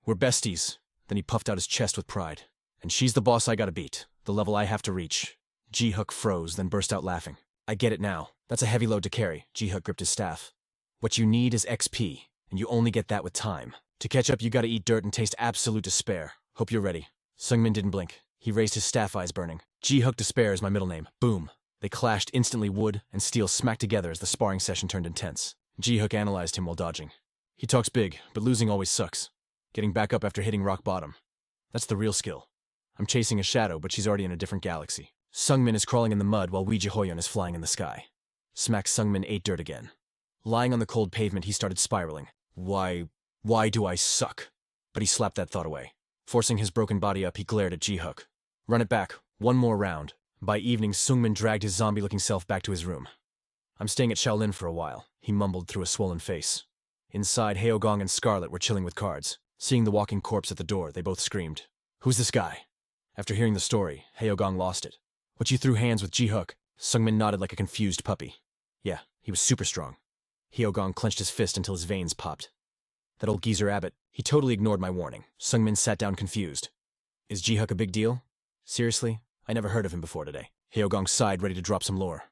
S1: We're besties. Then he puffed out his chest with pride. And she's the boss I gotta beat. The level I have to reach. Ji-hook froze, then burst out laughing. I get it now. That's a heavy load to carry. Ji-hook gripped his staff. What you need is XP, and you only get that with time. To catch up, you gotta eat dirt and taste absolute despair. Hope you're ready. Sungmin didn't blink. He raised his staff, eyes burning. Ji-hook Despair is my middle name. Boom. They clashed instantly, wood and steel smacked together as the sparring session turned intense. Ji-hook analyzed him while dodging. He talks big, but losing always sucks. Getting back up after hitting rock bottom. That's the real skill. I'm chasing a shadow, but she's already in a different galaxy. Sungmin is crawling in the mud while Ouija Hoyon is flying in the sky. Smack Sungmin ate dirt again. Lying on the cold pavement, he started spiraling. Why do I suck? But he slapped that thought away. Forcing his broken body up, he glared at Ji-hook. Run it back. One more round. By evening, Sungmin dragged his zombie-looking self back to his room. I'm staying at Shaolin for a while, he mumbled through a swollen face. Inside, Haogong and Scarlet were chilling with cards. Seeing the walking corpse at the door, they both screamed. Who's this guy? After hearing the story, Haogong lost it. What, you threw hands with Ji-hook? Sungmin nodded like a confused puppy. Yeah, he was super strong. Haogong clenched his fist until his veins popped. That old geezer Abbott, he totally ignored my warning. Sungmin sat down confused. Is Ji-hook a big deal? Seriously? I never heard of him before today. Haogong sighed, ready to drop some lore.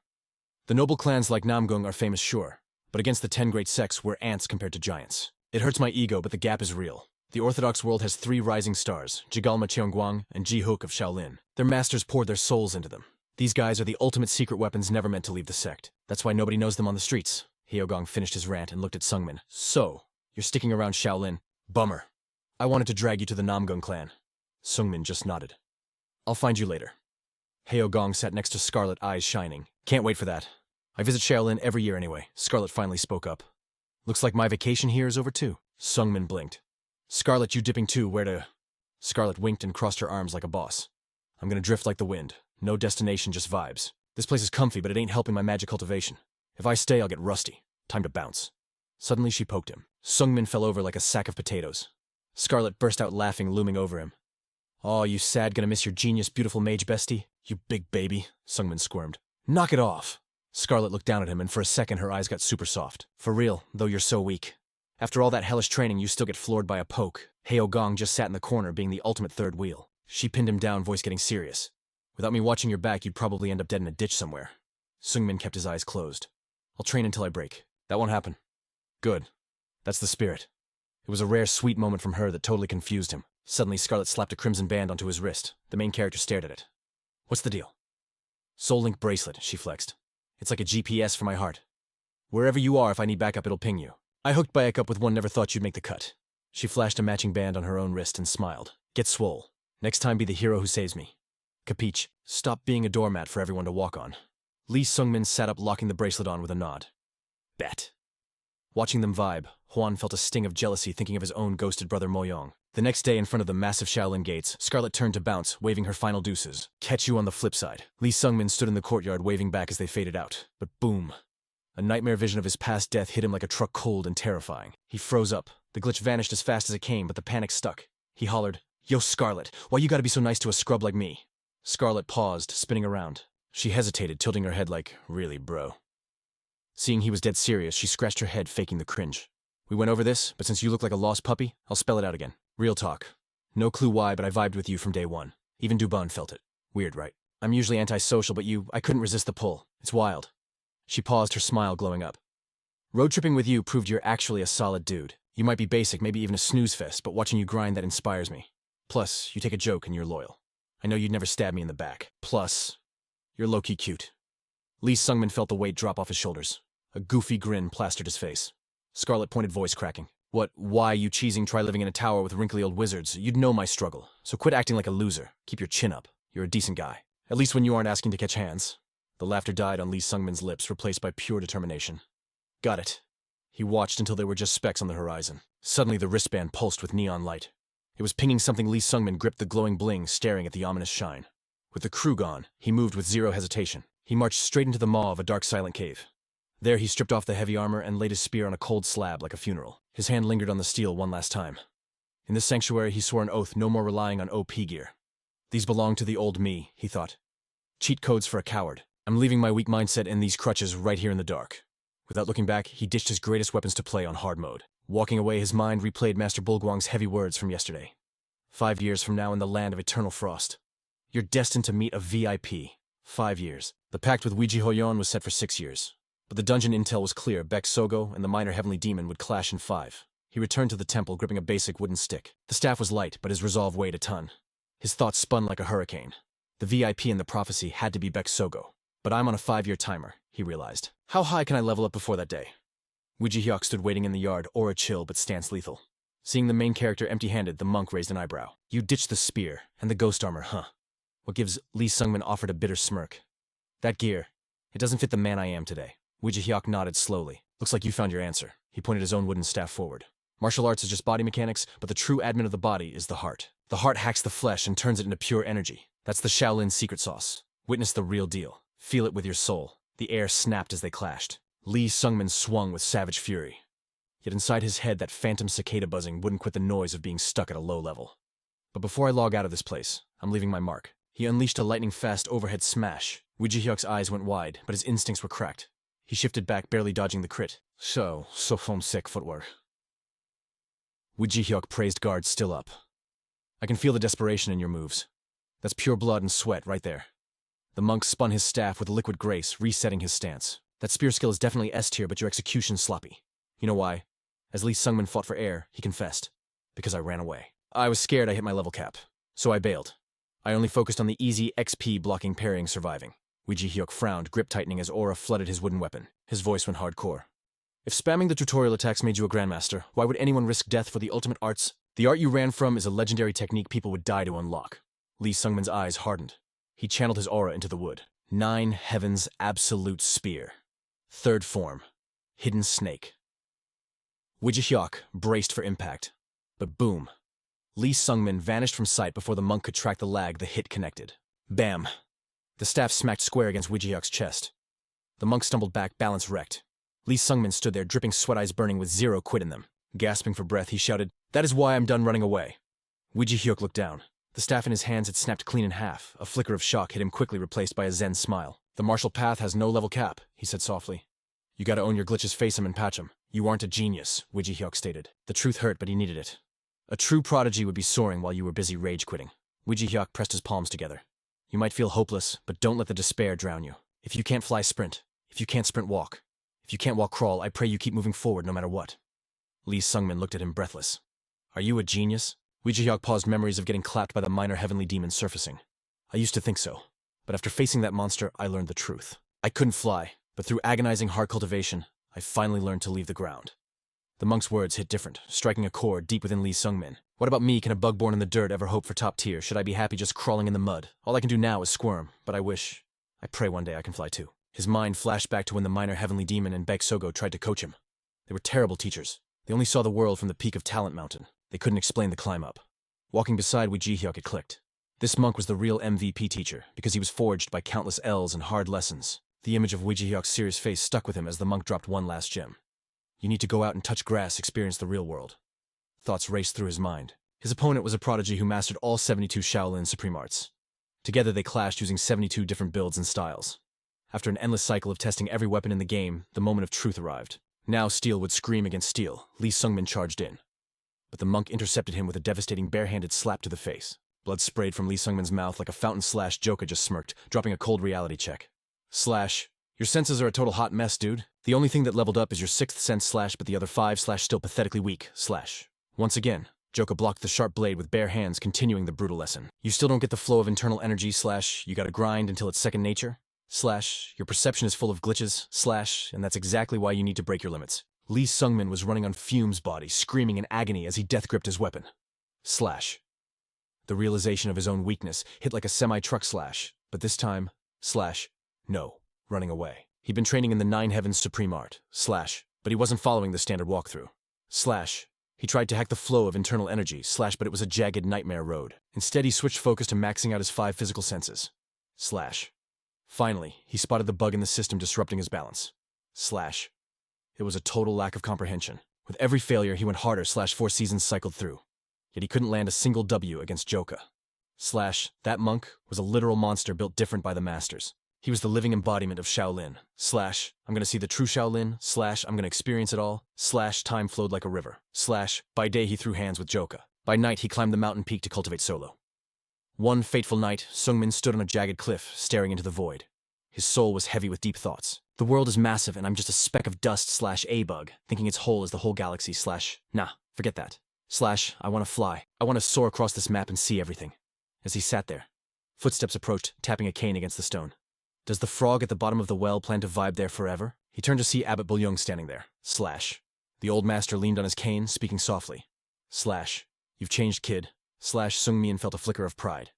S1: The noble clans like Namgung are famous, sure, but against the 10 great sects, we're ants compared to giants. It hurts my ego, but the gap is real. The Orthodox world has 3 rising stars, Jigalma Cheongguang and Ji-hook of Shaolin. Their masters poured their souls into them. These guys are the ultimate secret weapons never meant to leave the sect. That's why nobody knows them on the streets. Haogong finished his rant and looked at Sungmin. So, you're sticking around Shaolin? Bummer. I wanted to drag you to the Namgung clan. Sungmin just nodded. I'll find you later. Haogong sat next to Scarlet, eyes shining. Can't wait for that. I visit Shaolin every year anyway. Scarlet finally spoke up. Looks like my vacation here is over too. Sungmin blinked. Scarlet, you dipping too, where to? Scarlet winked and crossed her arms like a boss. I'm gonna drift like the wind. No destination, just vibes. This place is comfy, but it ain't helping my magic cultivation. If I stay, I'll get rusty. Time to bounce. Suddenly she poked him. Sungmin fell over like a sack of potatoes. Scarlet burst out laughing, looming over him. Aw, you sad, gonna miss your genius, beautiful mage bestie? You big baby, Sungmin squirmed. Knock it off. Scarlet looked down at him, and for a second her eyes got super soft. For real, though you're so weak. After all that hellish training, you still get floored by a poke. Haogong just sat in the corner, being the ultimate third wheel. She pinned him down, voice getting serious. Without me watching your back, you'd probably end up dead in a ditch somewhere. Sungmin kept his eyes closed. I'll train until I break. That won't happen. Good. That's the spirit. It was a rare, sweet moment from her that totally confused him. Suddenly, Scarlet slapped a crimson band onto his wrist. The main character stared at it. What's the deal? Soul Link bracelet, she flexed. It's like a GPS for my heart. Wherever you are, if I need backup, it'll ping you. I hooked Bayek up with one, never thought you'd make the cut. She flashed a matching band on her own wrist and smiled. Get swole. Next time be the hero who saves me. Capiche? Stop being a doormat for everyone to walk on. Lee Sungmin sat up, locking the bracelet on with a nod. Bet. Watching them vibe, Huan felt a sting of jealousy thinking of his own ghosted brother Moyong. The next day, in front of the massive Shaolin gates, Scarlet turned to bounce, waving her final deuces. Catch you on the flip side. Lee Sungmin stood in the courtyard waving back as they faded out. But boom. A nightmare vision of his past death hit him like a truck, cold and terrifying. He froze up. The glitch vanished as fast as it came, but the panic stuck. He hollered, Yo, Scarlet, why you gotta be so nice to a scrub like me? Scarlet paused, spinning around. She hesitated, tilting her head like, really, bro? Seeing he was dead serious, she scratched her head, faking the cringe. We went over this, but since you look like a lost puppy, I'll spell it out again. Real talk. No clue why, but I vibed with you from day one. Even Dubon felt it. Weird, right? I'm usually antisocial, but I couldn't resist the pull. It's wild. She paused, her smile glowing up. Road tripping with you proved you're actually a solid dude. You might be basic, maybe even a snooze fest, but watching you grind, that inspires me. Plus, you take a joke and you're loyal. I know you'd never stab me in the back. Plus, you're low-key cute. Lee Sungmin felt the weight drop off his shoulders. A goofy grin plastered his face. Scarlet pointed voice cracking. Why, you cheesing, try living in a tower with wrinkly old wizards. You'd know my struggle. So quit acting like a loser. Keep your chin up. You're a decent guy. At least when you aren't asking to catch hands. The laughter died on Lee Sungmin's lips, replaced by pure determination. Got it. He watched until there were just specks on the horizon. Suddenly the wristband pulsed with neon light. It was pinging something. Lee Sungmin gripped the glowing bling, staring at the ominous shine. With the crew gone, he moved with zero hesitation. He marched straight into the maw of a dark, silent cave. There he stripped off the heavy armor and laid his spear on a cold slab like a funeral. His hand lingered on the steel one last time. In this sanctuary, he swore an oath no more relying on OP gear. These belong to the old me, he thought. Cheat codes for a coward. I'm leaving my weak mindset and these crutches right here in the dark. Without looking back, he ditched his greatest weapons to play on hard mode. Walking away, his mind replayed Master Bulguang's heavy words from yesterday. 5 years from now in the land of eternal frost. You're destined to meet a VIP. 5 years. The pact with Ouija Hoyon was set for 6 years. But the dungeon intel was clear. Bek Sogo and the minor heavenly demon would clash in 5. He returned to the temple gripping a basic wooden stick. The staff was light, but his resolve weighed a ton. His thoughts spun like a hurricane. The VIP in the prophecy had to be Bek Sogo. But I'm on a 5-year timer, he realized. How high can I level up before that day? Ouija Hyok stood waiting in the yard, aura chill but stance lethal. Seeing the main character empty-handed, the monk raised an eyebrow. You ditched the spear and the ghost armor, huh? What gives Lee Sungmin offered a bitter smirk. That gear, it doesn't fit the man I am today. Ouija Hyok nodded slowly. Looks like you found your answer. He pointed his own wooden staff forward. Martial arts is just body mechanics, but the true admin of the body is the heart. The heart hacks the flesh and turns it into pure energy. That's the Shaolin secret sauce. Witness the real deal. Feel it with your soul. The air snapped as they clashed. Lee Sungmin swung with savage fury. Yet inside his head, that phantom cicada buzzing wouldn't quit the noise of being stuck at a low level. But before I log out of this place, I'm leaving my mark. He unleashed a lightning-fast overhead smash. Ouija Hyok's eyes went wide, but his instincts were cracked. He shifted back, barely dodging the crit. So foam sick footwork. Ouija Hyok praised guard still up. I can feel the desperation in your moves. That's pure blood and sweat right there. The monk spun his staff with liquid grace, resetting his stance. That spear skill is definitely S tier, but your execution's sloppy. You know why? As Lee Sungmin fought for air, he confessed. Because I ran away. I was scared I hit my level cap. So I bailed. I only focused on the easy XP blocking parrying surviving. Ouija Hyok frowned, grip tightening as aura flooded his wooden weapon. His voice went hardcore. If spamming the tutorial attacks made you a grandmaster, why would anyone risk death for the ultimate arts? The art you ran from is a legendary technique people would die to unlock. Lee Sungmin's eyes hardened. He channeled his aura into the wood. 9 Heavens Absolute Spear. 3rd form. Hidden Snake. Ouija Hyok braced for impact. But boom. Lee Sungmin vanished from sight before the monk could track the lag the hit connected. Bam. The staff smacked square against Ouija Hyok's chest. The monk stumbled back, balance wrecked. Lee Sungmin stood there, dripping sweat eyes burning with 0 quit in them. Gasping for breath, he shouted, "That is why I'm done running away." Ouija Hyok looked down. The staff in his hands had snapped clean in half. A flicker of shock hit him, quickly replaced by a zen smile. "The martial path has no level cap," he said softly. "You gotta own your glitches, face 'em and patch 'em. You aren't a genius," Ouija Hyok stated. The truth hurt, but he needed it. A true prodigy would be soaring while you were busy rage-quitting. Ouija Hyok pressed his palms together. You might feel hopeless, but don't let the despair drown you. If you can't fly, sprint. If you can't sprint, walk. If you can't walk, crawl. I pray you keep moving forward no matter what. Lee Sungmin looked at him breathless. Are you a genius? Ouija Hyok paused, memories of getting clapped by the minor heavenly demon surfacing. I used to think so. But after facing that monster, I learned the truth. I couldn't fly, but through agonizing heart cultivation, I finally learned to leave the ground. The monk's words hit different, striking a chord deep within Lee Sungmin. What about me? Can a bug born in the dirt ever hope for top tier? Should I be happy just crawling in the mud? All I can do now is squirm, but I pray one day I can fly too. His mind flashed back to when the minor heavenly demon and Bek Sogo tried to coach him. They were terrible teachers. They only saw the world from the peak of Talent Mountain. They couldn't explain the climb up. Walking beside Ouija Hyok, it clicked. This monk was the real MVP teacher, because he was forged by countless L's and hard lessons. The image of Ouija Hyok's serious face stuck with him as the monk dropped one last gem. You need to go out and touch grass, experience the real world. Thoughts raced through his mind. His opponent was a prodigy who mastered all 72 Shaolin supreme arts. Together they clashed using 72 different builds and styles. After an endless cycle of testing every weapon in the game, the moment of truth arrived. Now steel would scream against steel. Lee Sungmin charged in. But the monk intercepted him with a devastating bare-handed slap to the face. Blood sprayed from Lee Sungmin's mouth like a fountain. Joka just smirked, dropping a cold reality check. Your senses are a total hot mess, dude. The only thing that leveled up is your 6th sense but the other 5 still pathetically weak. Once again, Joka blocked the sharp blade with bare hands, continuing the brutal lesson. You still don't get the flow of internal energy you gotta grind until it's second nature. Your perception is full of glitches and that's exactly why you need to break your limits. Lee Sungmin was running on fumes, body screaming in agony as he death-gripped his weapon. The realization of his own weakness hit like a semi-truck but this time, no, running away. He'd been training in the 9 Heavens Supreme Art, but he wasn't following the standard walkthrough. He tried to hack the flow of internal energy, but it was a jagged nightmare road. Instead, he switched focus to maxing out his 5 physical senses. Finally, he spotted the bug in the system disrupting his balance. It was a total lack of comprehension. With every failure, he went harder. 4 seasons cycled through. Yet he couldn't land a single W against Joka. That monk was a literal monster built different by the masters. He was the living embodiment of Shaolin. I'm gonna see the true Shaolin. I'm gonna experience it all. Time flowed like a river. By day he threw hands with Joka. By night he climbed the mountain peak to cultivate solo. One fateful night, Sungmin stood on a jagged cliff, staring into the void. His soul was heavy with deep thoughts. The world is massive and I'm just a speck of dust slash A-bug, thinking its whole is the whole galaxy slash, nah, forget that. Slash, I want to fly. I want to soar across this map and see everything. As he sat there, footsteps approached, tapping a cane against the stone. Does the frog at the bottom of the well plan to vibe there forever? He turned to see Abbot Bulyung standing there. Slash. The old master leaned on his cane, speaking softly. Slash. You've changed, kid. Slash Sungmin felt a flicker of pride.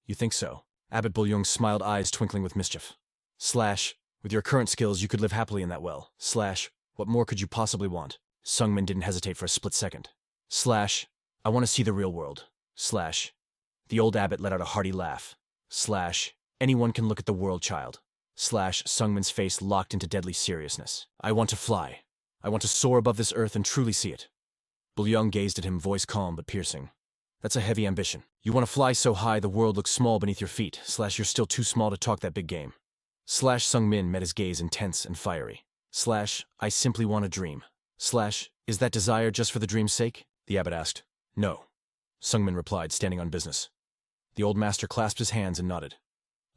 S1: You think so? Abbot Bulyung's smiled eyes twinkling with mischief. Slash. With your current skills, you could live happily in that well. Slash. What more could you possibly want? Sungmin didn't hesitate for a split second. Slash. I want to see the real world. Slash. The old abbot let out a hearty laugh. Slash. Anyone can look at the world, child. Slash. Sungmin's face locked into deadly seriousness. I want to fly. I want to soar above this earth and truly see it. Bulyung gazed at him, voice calm but piercing. That's a heavy ambition. You want to fly so high the world looks small beneath your feet. Slash. You're still too small to talk that big game. Slash. Sungmin met his gaze intense and fiery. Slash. I simply want a dream. Slash. Is that desire just for the dream's sake? The abbot asked. No. Sungmin replied, standing on business. The old master clasped his hands and nodded.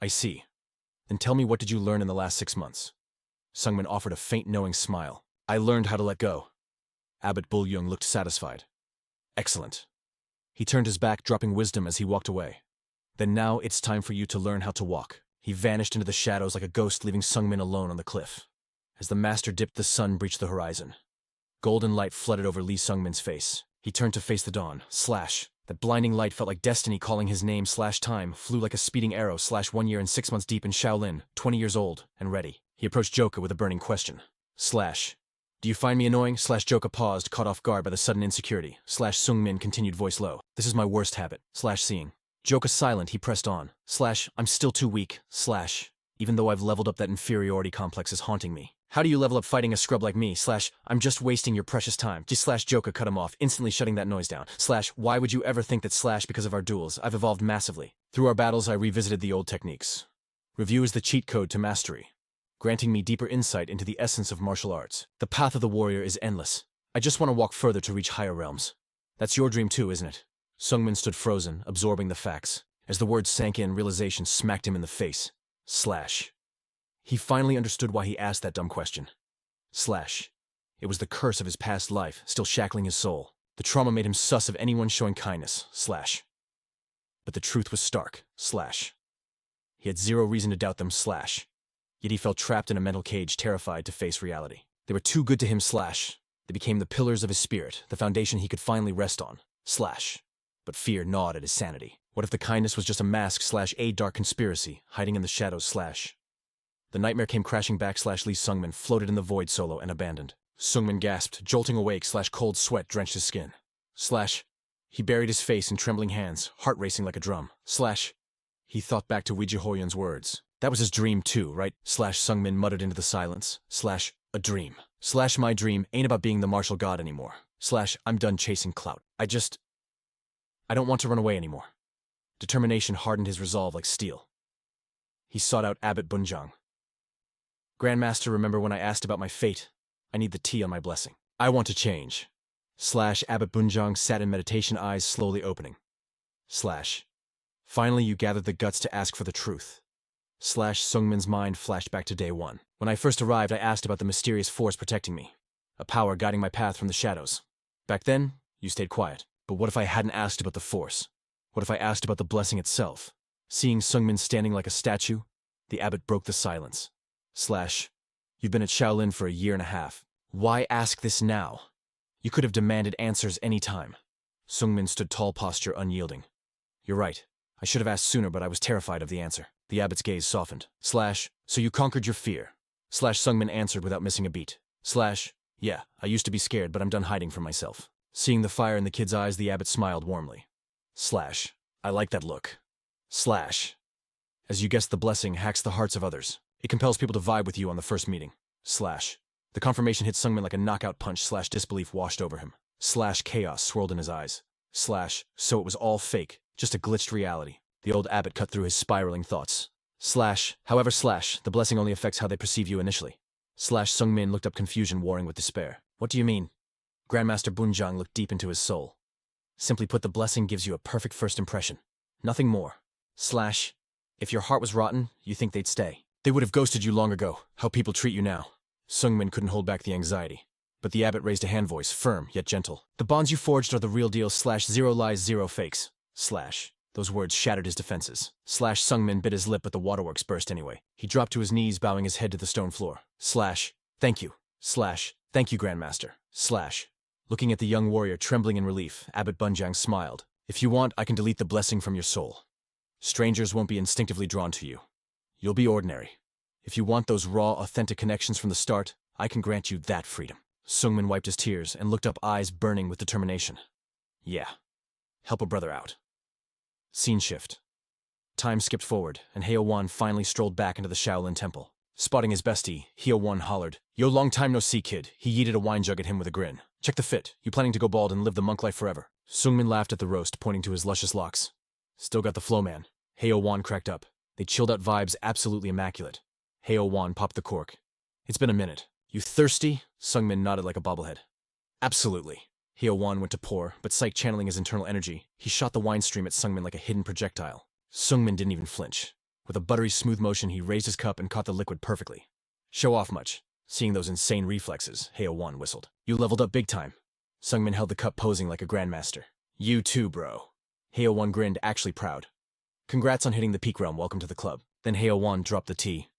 S1: I see. Then tell me, what did you learn in the last 6 months? Sungmin offered a faint knowing smile. I learned how to let go. Abbot Bulyung looked satisfied. Excellent. He turned his back, dropping wisdom as he walked away. Then now it's time for you to learn how to walk. He vanished into the shadows like a ghost, leaving Sungmin alone on the cliff. As the master dipped, the sun breached the horizon. Golden light flooded over Lee Sungmin's face. He turned to face the dawn. Slash. That blinding light felt like destiny calling his name. Slash. Time flew like a speeding arrow. Slash. 1 year and 6 months deep in Shaolin, 20 years old, and ready. He approached Joka with a burning question. Slash. Do you find me annoying? Slash. Joka paused, caught off guard by the sudden insecurity. Slash. Sungmin continued, voice low. This is my worst habit. Slash. Seeing Joka silent, he pressed on. Slash. I'm still too weak. Slash. Even though I've leveled up, that inferiority complex is haunting me. How do you level up fighting a scrub like me? Slash. I'm just wasting your precious time. Slash. Joka cut him off, instantly shutting that noise down. Slash. Why would you ever think that? Slash. Because of our duels, I've evolved massively. Through our battles, I revisited the old techniques. Review is the cheat code to mastery, granting me deeper insight into the essence of martial arts. The path of the warrior is endless. I just want to walk further to reach higher realms. That's your dream too, isn't it? Sungmin stood frozen, absorbing the facts. As the words sank in, realization smacked him in the face. Slash. He finally understood why he asked that dumb question. Slash. It was the curse of his past life, still shackling his soul. The trauma made him sus of anyone showing kindness. Slash. But the truth was stark. Slash. He had zero reason to doubt them. Slash. Yet he felt trapped in a mental cage, terrified to face reality. They were too good to him. Slash. They became the pillars of his spirit, the foundation he could finally rest on. Slash. But fear gnawed at his sanity. What if the kindness was just a mask? Slash. A dark conspiracy, hiding in the shadows. Slash. The nightmare came crashing back. Slash. Lee Sungmin floated in the void solo and abandoned. Sungmin gasped, jolting awake. Slash. Cold sweat drenched his skin. Slash. He buried his face in trembling hands, heart racing like a drum. Slash. He thought back to Ouija Hoyun's words. That was his dream too, right? Slash. Sungmin muttered into the silence. Slash. A dream. Slash. My dream ain't about being the martial god anymore. Slash. I'm done chasing clout. I don't want to run away anymore. Determination hardened his resolve like steel. He sought out Abbot Bulyung. Grandmaster, remember when I asked about my fate? I need the tea on my blessing. I want to change. Slash. Abbot Bulyung sat in meditation, eyes slowly opening. Slash. Finally you gathered the guts to ask for the truth. Slash. Sungmin's mind flashed back to day one. When I first arrived, I asked about the mysterious force protecting me. A power guiding my path from the shadows. Back then, you stayed quiet. But what if I hadn't asked about the force? What if I asked about the blessing itself? Seeing Sungmin standing like a statue, the abbot broke the silence. Slash. You've been at Shaolin for 1.5 years. Why ask this now? You could have demanded answers any time. Sungmin stood tall, posture unyielding. You're right. I should have asked sooner, but I was terrified of the answer. The abbot's gaze softened. Slash. So you conquered your fear? Slash. Sungmin answered without missing a beat. Slash. Yeah, I used to be scared, but I'm done hiding from myself. Seeing the fire in the kid's eyes, the abbot smiled warmly. Slash. I like that look. Slash. As you guessed, the blessing hacks the hearts of others. It compels people to vibe with you on the first meeting. Slash. The confirmation hit Sungmin like a knockout punch. Slash. Disbelief washed over him. Slash. Chaos swirled in his eyes. Slash. So it was all fake, just a glitched reality. The old abbot cut through his spiraling thoughts. Slash. However, Slash, the blessing only affects how they perceive you initially. Slash. Sungmin looked up, confusion warring with despair. What do you mean? Grandmaster Bulyung looked deep into his soul. Simply put, the blessing gives you a perfect first impression. Nothing more. Slash, if your heart was rotten, you think they'd stay. They would have ghosted you long ago. How people treat you now. Sungmin couldn't hold back the anxiety. But the abbot raised a hand voice, firm yet gentle. The bonds you forged are the real deal. Slash, zero lies, zero fakes. Slash. Those words shattered his defenses. Slash, Sungmin bit his lip, but the waterworks burst anyway. He dropped to his knees, bowing his head to the stone floor. Slash, thank you. Slash, thank you, Grandmaster. Slash. Looking at the young warrior trembling in relief, Abbot Bunjang smiled. If you want, I can delete the blessing from your soul. Strangers won't be instinctively drawn to you. You'll be ordinary. If you want those raw, authentic connections from the start, I can grant you that freedom. Sungmin wiped his tears and looked up, eyes burning with determination. Yeah. Help a brother out. Scene shift. Time skipped forward, and Heo-wan finally strolled back into the Shaolin temple. Spotting his bestie, Heo-wan hollered, "Yo, long time no see, kid." He yeeted a wine jug at him with a grin. "Check the fit. You planning to go bald and live the monk life forever?" Sungmin laughed at the roast, pointing to his luscious locks. "Still got the flow, man." Heo-wan cracked up. They chilled out vibes absolutely immaculate. Heo-wan popped the cork. "It's been a minute. You thirsty?" Sungmin nodded like a bobblehead. "Absolutely." Heo-wan went to pour, but Psyche channeling his internal energy, he shot the wine stream at Sungmin like a hidden projectile. Sungmin didn't even flinch. With a buttery smooth motion, he raised his cup and caught the liquid perfectly. "Show off much?" Seeing those insane reflexes, Heo-wan whistled. "You leveled up big time." Sungmin held the cup, posing like a grandmaster. "You too, bro." Heo-wan grinned, actually proud. "Congrats on hitting the peak realm. Welcome to the club." Then Heo-wan dropped the tea.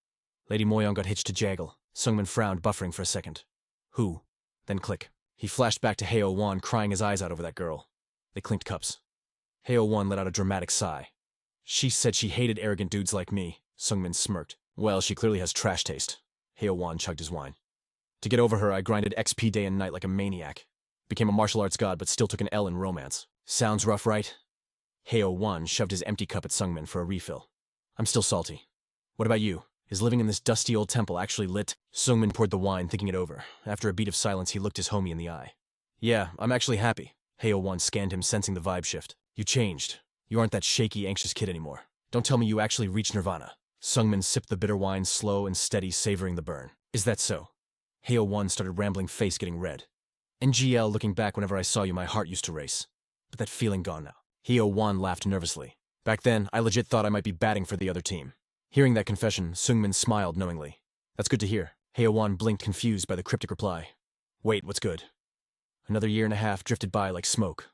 S1: Lady Moyong got hitched to Jaggle. Sungmin frowned, buffering for a second. "Who?" Then click. He flashed back to Heo-wan, crying his eyes out over that girl. They clinked cups. Heo-wan let out a dramatic sigh. "She said she hated arrogant dudes like me." Sungmin smirked. "Well, she clearly has trash taste." Heo-wan chugged his wine. "To get over her, I grinded XP day and night like a maniac. Became a martial arts god, but still took an L in romance. Sounds rough, right?" Heo-wan shoved his empty cup at Sungmin for a refill. "I'm still salty. What about you? Is living in this dusty old temple actually lit?" Sungmin poured the wine, thinking it over. After a beat of silence, he looked his homie in the eye. "Yeah, I'm actually happy." Heo-wan scanned him, sensing the vibe shift. "You changed. You aren't that shaky, anxious kid anymore. Don't tell me you actually reached nirvana." Sungmin sipped the bitter wine, slow and steady, savoring the burn. "Is that so?" Heo-wan started rambling, face getting red. "NGL, looking back, whenever I saw you, my heart used to race. But that feeling gone now." Heo-wan laughed nervously. "Back then, I legit thought I might be batting for the other team." Hearing that confession, Sungmin smiled knowingly. "That's good to hear." Heo-wan blinked, confused by the cryptic reply. "Wait, what's good?" Another year and a half drifted by like smoke.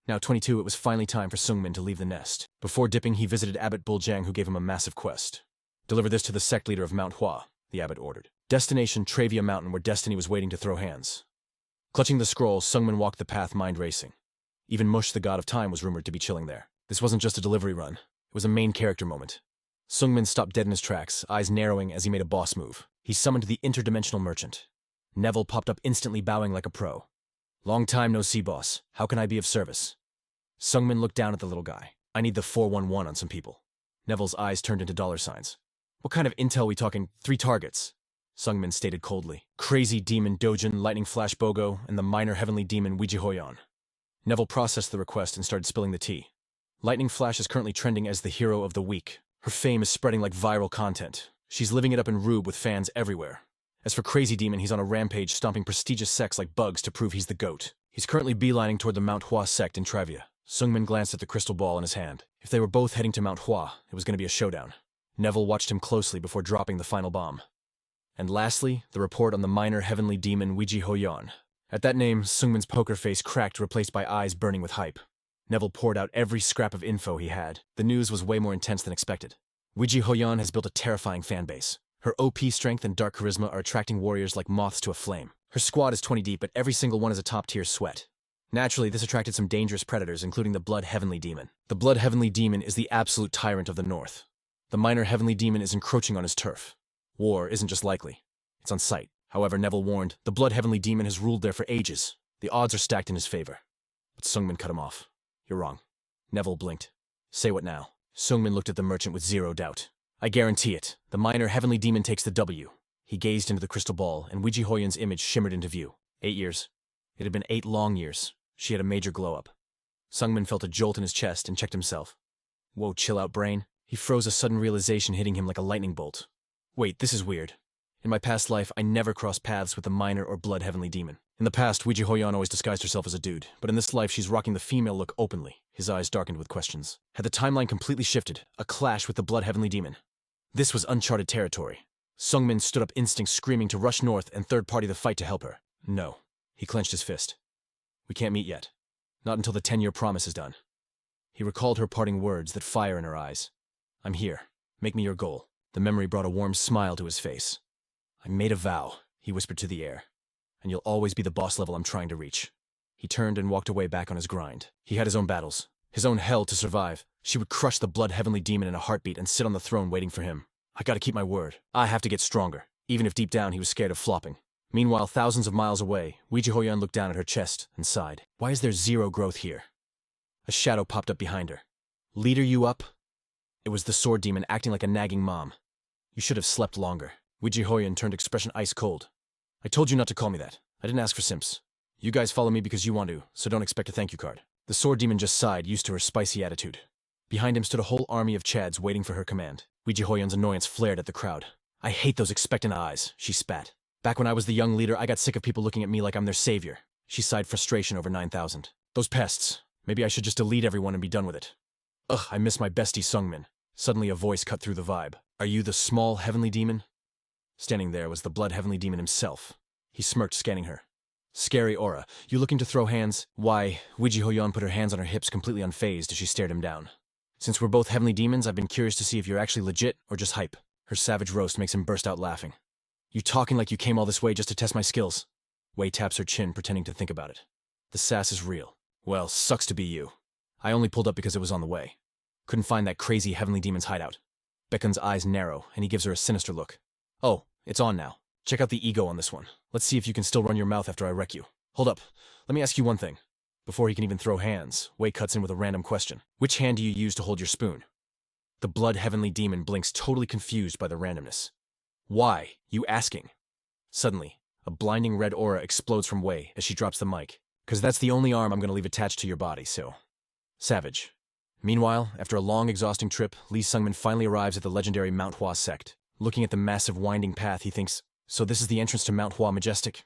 S1: Now 22, it was finally time for Sungmin to leave the nest. Before dipping, he visited Abbot Bunjang, who gave him a massive quest. "Deliver this to the sect leader of MANHWA," the abbot ordered. Destination Travia Mountain, where destiny was waiting to throw hands. Clutching the scroll, Sungmin walked the path, mind racing. Even Mush, the god of time, was rumored to be chilling there. This wasn't just a delivery run. It was a main character moment. Sungmin stopped dead in his tracks, eyes narrowing as he made a boss move. He summoned the interdimensional merchant. Neville popped up instantly, bowing like a pro. "Long time no see, boss. How can I be of service?" Sungmin looked down at the little guy. "I need the 411 on some people." Neville's eyes turned into dollar signs. "What kind of intel we talking? 3 targets?" Sungmin stated coldly. "Crazy Demon Dojin, Lightning Flash Bogo, and the minor heavenly demon Wijihoyan." Neville processed the request and started spilling the tea. Lightning Flash is currently trending as the hero of the week. Her fame is spreading like viral content. She's living it up in Rube with fans everywhere. As for Crazy Demon, he's on a rampage, stomping prestigious sects like bugs to prove he's the GOAT. He's currently beelining toward the Mount Hua sect in Travia. Sungmin glanced at the crystal ball in his hand. If they were both heading to Mount Hua, it was going to be a showdown. Neville watched him closely before dropping the final bomb. And lastly, the report on the minor heavenly demon Wijihoyan. At that name, Sungmin's poker face cracked, replaced by eyes burning with hype. Neville poured out every scrap of info he had. The news was way more intense than expected. Wijihoyan has built a terrifying fanbase. Her OP strength and dark charisma are attracting warriors like moths to a flame. Her squad is 20 deep, but every single one is a top-tier sweat. Naturally, this attracted some dangerous predators, including the Blood Heavenly Demon. The Blood Heavenly Demon is the absolute tyrant of the North. The minor Heavenly Demon is encroaching on his turf. War isn't just likely. It's on sight. However, Neville warned, the Blood Heavenly Demon has ruled there for ages. The odds are stacked in his favor. But Sungmin cut him off. "You're wrong." Neville blinked. "Say what now?" Sungmin looked at the merchant with zero doubt. "I guarantee it. The minor heavenly demon takes the W." He gazed into the crystal ball, and Wijihoyan's image shimmered into view. 8 years. It had been 8 long years. She had a major glow-up. Sungmin felt a jolt in his chest and checked himself. Whoa, chill out, brain. He froze, a sudden realization hitting him like a lightning bolt. Wait, this is weird. In my past life, I never crossed paths with the minor or blood heavenly demon. In the past, Wijihoyan always disguised herself as a dude, but in this life she's rocking the female look openly. His eyes darkened with questions. Had the timeline completely shifted? A clash with the Blood Heavenly Demon? This was uncharted territory. Sungmin stood up, instinct screaming to rush north and third-party the fight to help her. No. He clenched his fist. We can't meet yet. Not until the 10-year promise is done. He recalled her parting words, that fire in her eyes. I'm here. Make me your goal. The memory brought a warm smile to his face. I made a vow, he whispered to the air. And you'll always be the boss level I'm trying to reach. He turned and walked away back on his grind. He had his own battles, his own hell to survive. She would crush the Blood Heavenly Demon in a heartbeat and sit on the throne waiting for him. I gotta keep my word. I have to get stronger, even if deep down he was scared of flopping. Meanwhile, thousands of miles away, Wijihoyan looked down at her chest and sighed. Why is there zero growth here? A shadow popped up behind her. Leader, you up? It was the sword demon acting like a nagging mom. You should have slept longer. Wijihoyan turned expression ice cold. I told you not to call me that. I didn't ask for simps. You guys follow me because you want to, so don't expect a thank you card. The sword demon just sighed, used to her spicy attitude. Behind him stood a whole army of Chads waiting for her command. Wijihoyan's annoyance flared at the crowd. I hate those expectant eyes, she spat. Back when I was the young leader, I got sick of people looking at me like I'm their savior. She sighed frustration over 9,000. Those pests. Maybe I should just delete everyone and be done with it. Ugh, I miss my bestie Sungmin. Suddenly a voice cut through the vibe. Are you the small heavenly demon? Standing there was the Blood Heavenly Demon himself. He smirked, scanning her. Scary aura. You looking to throw hands? Why, Wijihoyan put her hands on her hips, completely unfazed as she stared him down. Since we're both heavenly demons, I've been curious to see if you're actually legit or just hype. Her savage roast makes him burst out laughing. You talking like you came all this way just to test my skills? Wei taps her chin, pretending to think about it. The sass is real. Well, sucks to be you. I only pulled up because it was on the way. Couldn't find that crazy heavenly demon's hideout. Beckon's eyes narrow, and he gives her a sinister look. Oh, it's on now. Check out the ego on this one. Let's see if you can still run your mouth after I wreck you. Hold up. Let me ask you one thing. Before he can even throw hands, Wei cuts in with a random question. Which hand do you use to hold your spoon? The Blood Heavenly Demon blinks, totally confused by the randomness. Why? You asking? Suddenly, a blinding red aura explodes from Wei as she drops the mic. 'Cause that's the only arm I'm gonna leave attached to your body, so. Savage. Meanwhile, after a long, exhausting trip, Lee Sungmin finally arrives at the legendary Mount Hua sect. Looking at the massive winding path, he thinks, so this is the entrance to Mount Hua Majestic?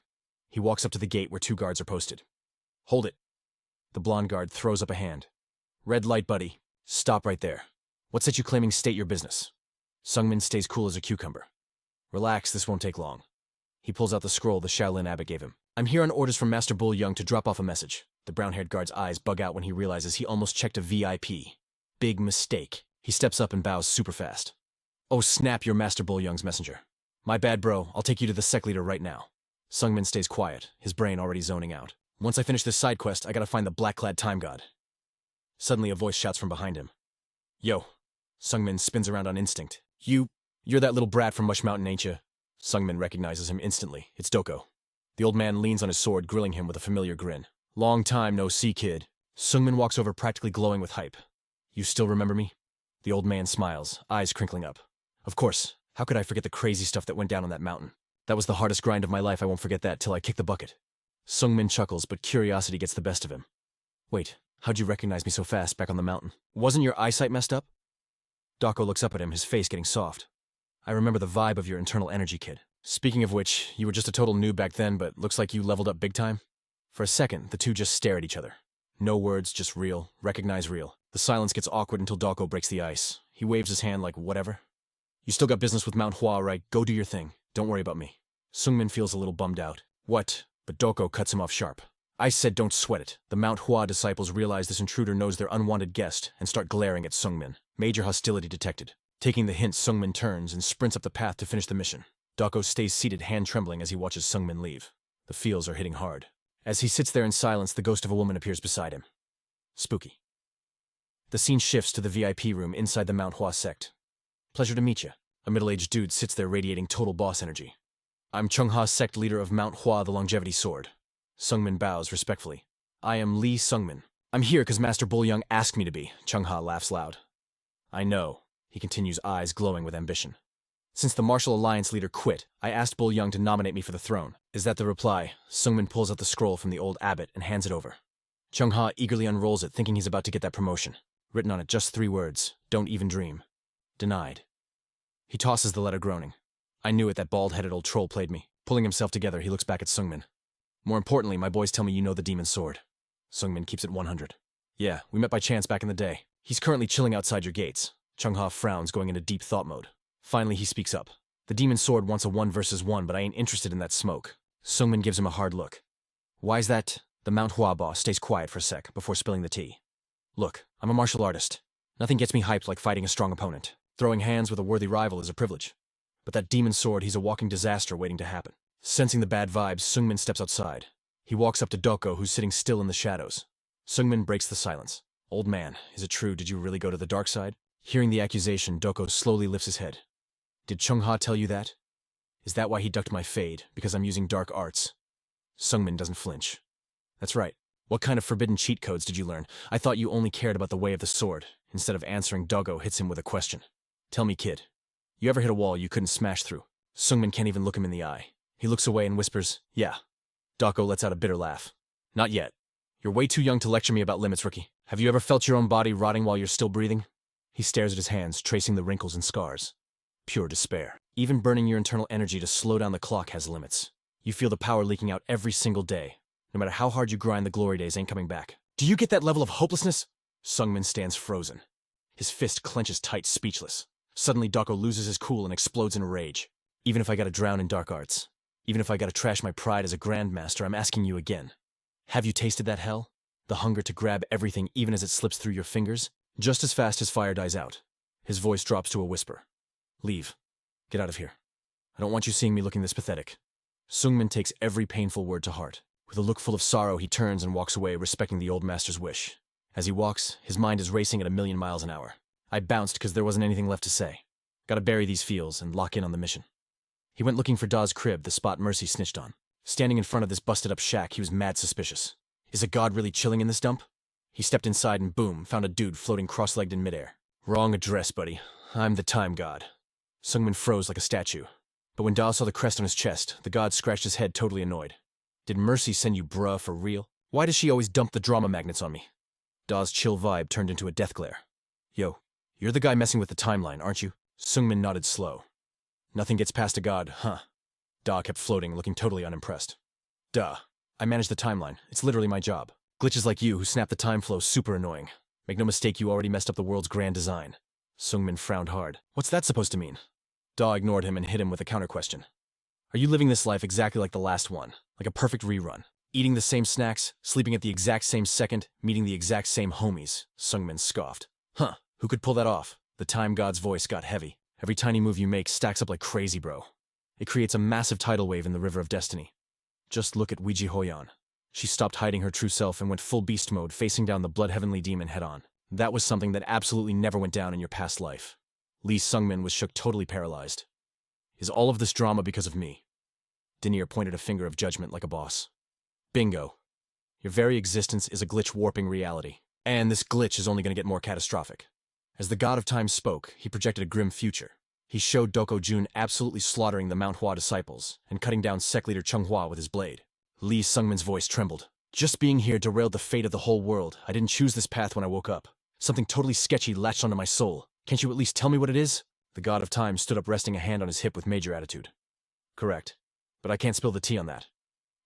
S1: He walks up to the gate where 2 guards are posted. Hold it. The blonde guard throws up a hand. Red light, buddy. Stop right there. What's that you claiming? State your business. Sungmin stays cool as a cucumber. Relax, this won't take long. He pulls out the scroll the Shaolin abbot gave him. I'm here on orders from Master Bull Young to drop off a message. The brown-haired guard's eyes bug out when he realizes he almost checked a VIP. Big mistake. He steps up and bows super fast. Oh snap, you're Master Bull Young's messenger. My bad, bro. I'll take you to the sect leader right now. Sungmin stays quiet, his brain already zoning out. Once I finish this side quest, I gotta find the black-clad time god. Suddenly a voice shouts from behind him. Yo. Sungmin spins around on instinct. You're that little brat from Mush Mountain, ain't ya? Sungmin recognizes him instantly. It's Doko. The old man leans on his sword, grilling him with a familiar grin. Long time no see, kid. Sungmin walks over, practically glowing with hype. You still remember me? The old man smiles, eyes crinkling up. Of course. How could I forget the crazy stuff that went down on that mountain? That was the hardest grind of my life. I won't forget that till I kick the bucket. Sungmin chuckles, but curiosity gets the best of him. Wait, how'd you recognize me so fast back on the mountain? Wasn't your eyesight messed up? Doko looks up at him, his face getting soft. I remember the vibe of your internal energy, kid. Speaking of which, you were just a total noob back then, but looks like you leveled up big time. For a second, the two just stare at each other. No words, just real. Recognize real. The silence gets awkward until Doko breaks the ice. He waves his hand like, whatever. You still got business with Mount Hua, right? Go do your thing. Don't worry about me. Sungmin feels a little bummed out. What? But Doko cuts him off sharp. I said don't sweat it. The Mount Hua disciples realize this intruder knows their unwanted guest and start glaring at Sungmin. Major hostility detected. Taking the hint, Sungmin turns and sprints up the path to finish the mission. Doko stays seated, hand trembling as he watches Sungmin leave. The feels are hitting hard. As he sits there in silence, the ghost of a woman appears beside him. Spooky. The scene shifts to the VIP room inside the Mount Hua sect. Pleasure to meet you. A middle-aged dude sits there radiating total boss energy. I'm Chung Ha, sect leader of Mount Hua, the Longevity Sword. Sungmin bows respectfully. I am Lee Sungmin. I'm here because Master Bull Young asked me to be. Chung Ha laughs loud. I know, he continues, eyes glowing with ambition. Since the Martial Alliance leader quit, I asked Bull Young to nominate me for the throne. Is that the reply? Sungmin pulls out the scroll from the old abbot and hands it over. Chung Ha eagerly unrolls it, thinking he's about to get that promotion. Written on it just 3 words. Don't even dream. Denied. He tosses the letter, groaning. I knew it, that bald-headed old troll played me. Pulling himself together, he looks back at Sungmin. More importantly, my boys tell me you know the demon sword. Sungmin keeps it 100. Yeah, we met by chance back in the day. He's currently chilling outside your gates. Chung-Ha frowns, going into deep thought mode. Finally, he speaks up. The demon sword wants a 1 versus 1, but I ain't interested in that smoke. Sungmin gives him a hard look. Why's that? The MANHWA boss stays quiet for a sec before spilling the tea. Look, I'm a martial artist. Nothing gets me hyped like fighting a strong opponent. Throwing hands with a worthy rival is a privilege. But that demon sword, he's a walking disaster waiting to happen. Sensing the bad vibes, Sungmin steps outside. He walks up to Doko, who's sitting still in the shadows. Sungmin breaks the silence. Old man, is it true? Did you really go to the dark side? Hearing the accusation, Doko slowly lifts his head. Did Chung-Ha tell you that? Is that why he ducked my fade? Because I'm using dark arts? Sungmin doesn't flinch. That's right. What kind of forbidden cheat codes did you learn? I thought you only cared about the way of the sword. Instead of answering, Doko hits him with a question. Tell me, kid. You ever hit a wall you couldn't smash through? Sungmin can't even look him in the eye. He looks away and whispers, yeah. Doko lets out a bitter laugh. Not yet. You're way too young to lecture me about limits, rookie. Have you ever felt your own body rotting while you're still breathing? He stares at his hands, tracing the wrinkles and scars. Pure despair. Even burning your internal energy to slow down the clock has limits. You feel the power leaking out every single day. No matter how hard you grind, the glory days ain't coming back. Do you get that level of hopelessness? Sungmin stands frozen. His fist clenches tight, speechless. Suddenly, Doko loses his cool and explodes in rage. Even if I gotta drown in dark arts, even if I gotta trash my pride as a grandmaster, I'm asking you again. Have you tasted that hell? The hunger to grab everything even as it slips through your fingers? Just as fast his fire dies out, his voice drops to a whisper. Leave. Get out of here. I don't want you seeing me looking this pathetic. Sungmin takes every painful word to heart. With a look full of sorrow, he turns and walks away, respecting the old master's wish. As he walks, his mind is racing at 1,000,000 miles an hour. I bounced because there wasn't anything left to say. Gotta bury these feels and lock in on the mission. He went looking for Da's crib, the spot Mercy snitched on. Standing in front of this busted-up shack, he was mad suspicious. Is a god really chilling in this dump? He stepped inside and boom, found a dude floating cross-legged in midair. Wrong address, buddy. I'm the time god. Sungmin froze like a statue. But when Da saw the crest on his chest, the god scratched his head, totally annoyed. Did Mercy send you bruh for real? Why does she always dump the drama magnets on me? Da's chill vibe turned into a death glare. Yo, you're the guy messing with the timeline, aren't you? Sungmin nodded slow. Nothing gets past a god, huh? Da kept floating, looking totally unimpressed. Duh. I manage the timeline. It's literally my job. Glitches like you who snap the time flow super annoying. Make no mistake, you already messed up the world's grand design. Sungmin frowned hard. What's that supposed to mean? Da ignored him and hit him with a counter-question. Are you living this life exactly like the last one? Like a perfect rerun? Eating the same snacks, sleeping at the exact same second, meeting the exact same homies? Sungmin scoffed. Huh, who could pull that off? The time god's voice got heavy. Every tiny move you make stacks up like crazy, bro. It creates a massive tidal wave in the river of destiny. Just look at Weiji Hoyan. She stopped hiding her true self and went full beast mode, facing down the blood-heavenly demon head-on. That was something that absolutely never went down in your past life. Lee Sungmin was shook, totally paralyzed. Is all of this drama because of me? Denier pointed a finger of judgment like a boss. Bingo. Your very existence is a glitch warping reality. And this glitch is only going to get more catastrophic. As the god of time spoke, he projected a grim future. He showed Doko Jun absolutely slaughtering the Mount Hua disciples and cutting down sect leader Chung Hua with his blade. Lee Sungmin's voice trembled. Just being here derailed the fate of the whole world. I didn't choose this path when I woke up. Something totally sketchy latched onto my soul. Can't you at least tell me what it is? The god of time stood up, resting a hand on his hip with major attitude. Correct. But I can't spill the tea on that.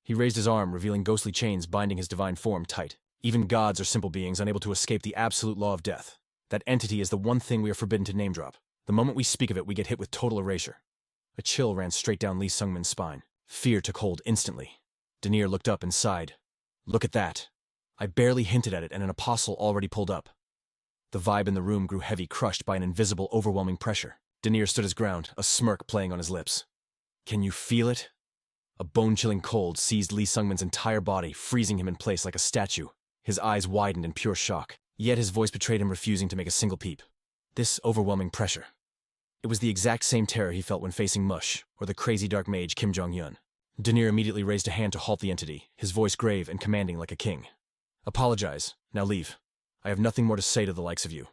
S1: He raised his arm, revealing ghostly chains binding his divine form tight. Even gods are simple beings unable to escape the absolute law of death. That entity is the one thing we are forbidden to name drop. The moment we speak of it, we get hit with total erasure. A chill ran straight down Lee Sungmin's spine. Fear took hold instantly. Denier looked up and sighed. Look at that. I barely hinted at it and an apostle already pulled up. The vibe in the room grew heavy, crushed by an invisible, overwhelming pressure. Denier stood his ground, a smirk playing on his lips. Can you feel it? A bone-chilling cold seized Lee Sungmin's entire body, freezing him in place like a statue. His eyes widened in pure shock, yet his voice betrayed him, refusing to make a single peep. This overwhelming pressure. It was the exact same terror he felt when facing Mush, or the crazy dark mage Kim Jong-un. Denier immediately raised a hand to halt the entity, his voice grave and commanding like a king. Apologize. Now leave. I have nothing more to say to the likes of you.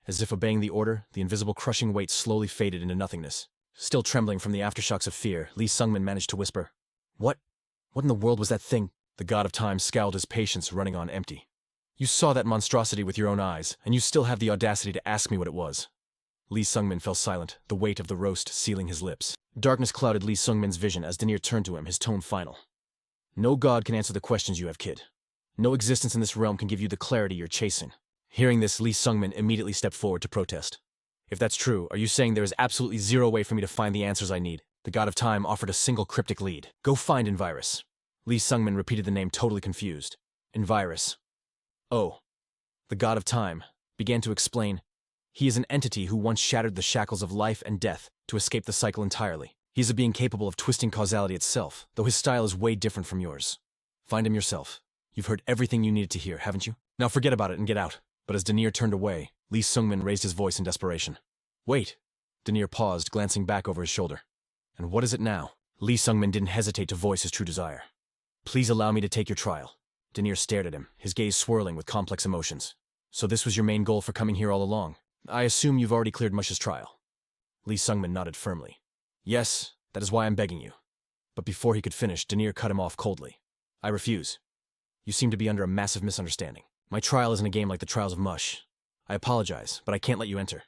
S1: As if obeying the order, the invisible crushing weight slowly faded into nothingness. Still trembling from the aftershocks of fear, Lee Sungmin managed to whisper, What in the world was that thing? The god of time scowled, his patience running on empty. You saw that monstrosity with your own eyes, and you still have the audacity to ask me what it was. Lee Sungmin fell silent, the weight of the roast sealing his lips. Darkness clouded Lee Sungmin's vision as Denier turned to him, his tone final. No god can answer the questions you have, kid. No existence in this realm can give you the clarity you're chasing. Hearing this, Lee Sungmin immediately stepped forward to protest. If that's true, are you saying there is absolutely zero way for me to find the answers I need? The god of time offered a single cryptic lead. Go find Invirus. Lee Sungmin repeated the name totally confused. Invirus. Oh. The god of time began to explain. He is an entity who once shattered the shackles of life and death to escape the cycle entirely. He is a being capable of twisting causality itself, though his style is way different from yours. Find him yourself. You've heard everything you needed to hear, haven't you? Now forget about it and get out. But as Denier turned away, Lee Sungmin raised his voice in desperation. Wait. Denier paused, glancing back over his shoulder. And what is it now? Lee Sungmin didn't hesitate to voice his true desire. Please allow me to take your trial. Denier stared at him, his gaze swirling with complex emotions. So this was your main goal for coming here all along? I assume you've already cleared Mush's trial. Lee Sungmin nodded firmly. Yes, that is why I'm begging you. But before he could finish, Denier cut him off coldly. I refuse. You seem to be under a massive misunderstanding. My trial isn't a game like the trials of Mush. I apologize, but I can't let you enter.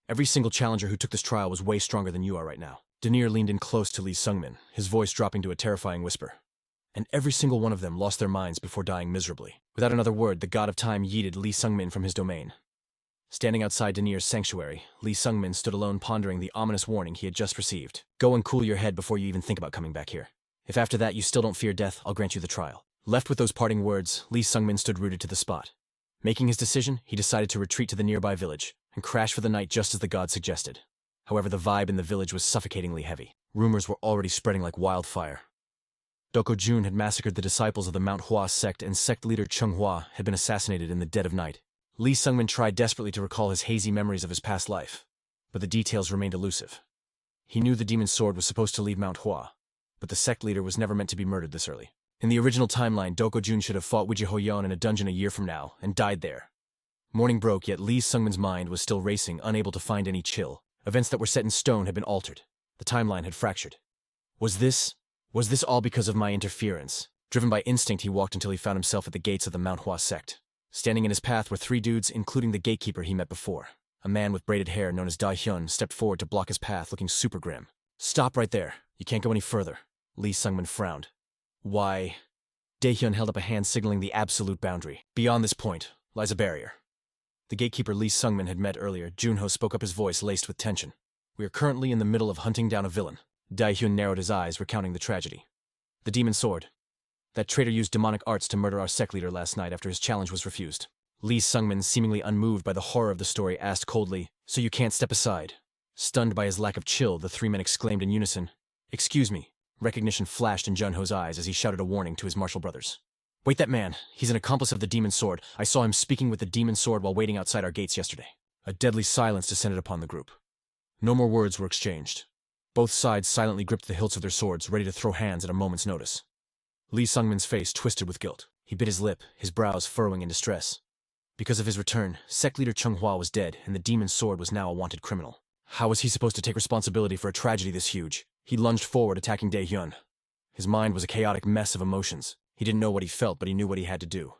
S1: Every single challenger who took this trial was way stronger than you are right now. Denier leaned in close to Lee Sungmin, his voice dropping to a terrifying whisper. And every single one of them lost their minds before dying miserably. Without another word, the god of time yeeted Lee Sungmin from his domain. Standing outside Denier's sanctuary, Lee Sungmin stood alone pondering the ominous warning he had just received. Go and cool your head before you even think about coming back here. If after that you still don't fear death, I'll grant you the trial. Left with those parting words, Lee Sungmin stood rooted to the spot. Making his decision, he decided to retreat to the nearby village and crash for the night just as the god suggested. However, the vibe in the village was suffocatingly heavy. Rumors were already spreading like wildfire. Doko Jun had massacred the disciples of the Mount Hua sect, and sect leader Chung Hua had been assassinated in the dead of night. Lee Sungmin tried desperately to recall his hazy memories of his past life, but the details remained elusive. He knew the demon sword was supposed to leave Mount Hua, but the sect leader was never meant to be murdered this early. In the original timeline, Doko Jun should have fought Wiji Hoyon in a dungeon a year from now, and died there. Morning broke, yet Lee Sungmin's mind was still racing, unable to find any chill. Events that were set in stone had been altered. The timeline had fractured. Was this all because of my interference? Driven by instinct, he walked until he found himself at the gates of the Mount Hua sect. Standing in his path were three dudes, including the gatekeeper he met before. A man with braided hair known as Dai Hyun stepped forward to block his path, looking super grim. Stop right there. You can't go any further. Lee Sungmin frowned. Why? Dae-hyun held up a hand signaling the absolute boundary. Beyond this point lies a barrier. The gatekeeper Lee Sungmin had met earlier, Junho spoke up, his voice laced with tension. We are currently in the middle of hunting down a villain. Dae-hyun narrowed his eyes, recounting the tragedy. The demon sword. That traitor used demonic arts to murder our sect leader last night after his challenge was refused. Lee Sungmin, seemingly unmoved by the horror of the story, asked coldly, So you can't step aside? Stunned by his lack of chill, the three men exclaimed in unison, Excuse me. Recognition flashed in Junho's eyes as he shouted a warning to his martial brothers. Wait, that man. He's an accomplice of the demon sword. I saw him speaking with the demon sword while waiting outside our gates yesterday. A deadly silence descended upon the group. No more words were exchanged. Both sides silently gripped the hilts of their swords, ready to throw hands at a moment's notice. Lee Sungmin's face twisted with guilt. He bit his lip, his brows furrowing in distress. Because of his return, sect leader Chung Hua was dead, and the demon sword was now a wanted criminal. How was he supposed to take responsibility for a tragedy this huge? He lunged forward, attacking Dae-hyun. His mind was a chaotic mess of emotions. He didn't know what he felt, but he knew what he had to do.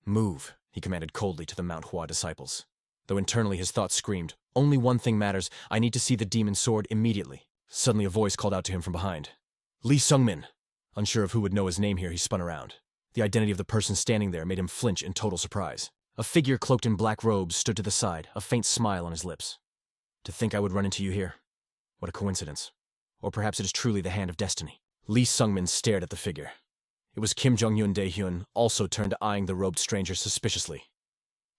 S1: Move, he commanded coldly to the Mount Hua disciples. Though internally his thoughts screamed, Only one thing matters. I need to see the demon sword immediately. Suddenly a voice called out to him from behind. Lee Sungmin. Unsure of who would know his name here, he spun around. The identity of the person standing there made him flinch in total surprise. A figure cloaked in black robes stood to the side, a faint smile on his lips. To think I would run into you here? What a coincidence. Or perhaps it is truly the hand of destiny. Lee Sungmin stared at the figure. It was Kim Jong-un. Dae-hyun also turned, eyeing the robed stranger suspiciously.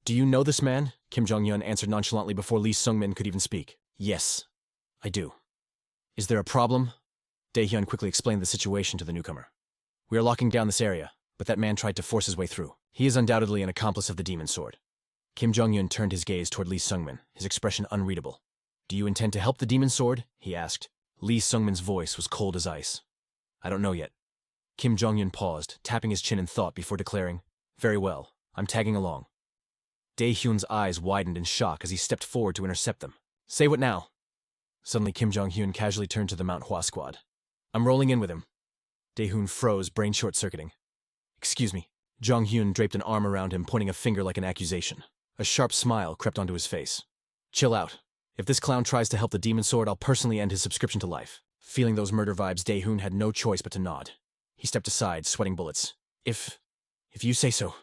S1: Do you know this man? Kim Jong-un answered nonchalantly before Lee Sungmin could even speak. Yes, I do. Is there a problem? Dae-hyun quickly explained the situation to the newcomer. We are locking down this area, but that man tried to force his way through. He is undoubtedly an accomplice of the demon sword. Kim Jong-un turned his gaze toward Lee Sungmin, his expression unreadable. Do you intend to help the demon sword? He asked. Lee Sungmin's voice was cold as ice. I don't know yet. Kim Jong-un paused, tapping his chin in thought before declaring, Very well, I'm tagging along. Dae-hyun's eyes widened in shock as he stepped forward to intercept them. Say what now? Suddenly Kim Jong-un casually turned to the Mount Hua squad. I'm rolling in with him. Dae-hyun froze, brain short-circuiting. Excuse me. Jong-hyun draped an arm around him, pointing a finger like an accusation. A sharp smile crept onto his face. Chill out. If this clown tries to help the demon sword, I'll personally end his subscription to life. Feeling those murder vibes, Dae-hyun had no choice but to nod. He stepped aside, sweating bullets. If If you say so.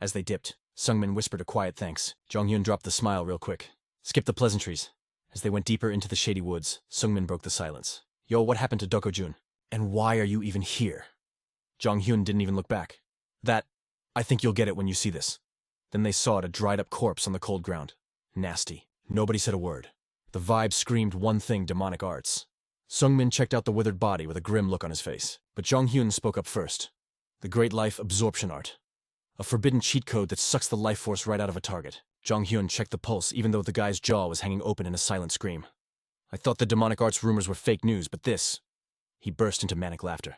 S1: As they dipped, Sungmin whispered a quiet thanks. Jonghyun dropped the smile real quick. Skip the pleasantries. As they went deeper into the shady woods, Sungmin broke the silence. Yo, what happened to Dokojun? And why are you even here? Jonghyun didn't even look back. That, I think you'll get it when you see this. Then they saw it, a dried-up corpse on the cold ground. Nasty. Nobody said a word. The vibe screamed one thing: demonic arts. Sungmin checked out the withered body with a grim look on his face. But Jonghyun spoke up first. The great life absorption art. A forbidden cheat code that sucks the life force right out of a target. Jonghyun checked the pulse even though the guy's jaw was hanging open in a silent scream. I thought the demonic arts rumors were fake news, but this... He burst into manic laughter.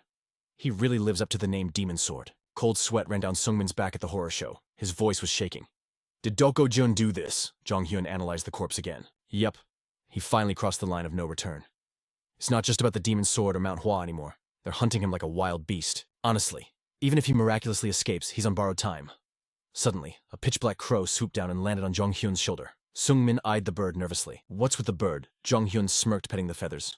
S1: He really lives up to the name Demon Sword. Cold sweat ran down Sungmin's back at the horror show. His voice was shaking. Did Dokojun do this? Jonghyun analyzed the corpse again. Yup. He finally crossed the line of no return. It's not just about the Demon Sword or MANHWA anymore. They're hunting him like a wild beast. Honestly, even if he miraculously escapes, he's on borrowed time. Suddenly, a pitch-black crow swooped down and landed on Jonghyun's shoulder. Sungmin eyed the bird nervously. What's with the bird? Jonghyun smirked, petting the feathers.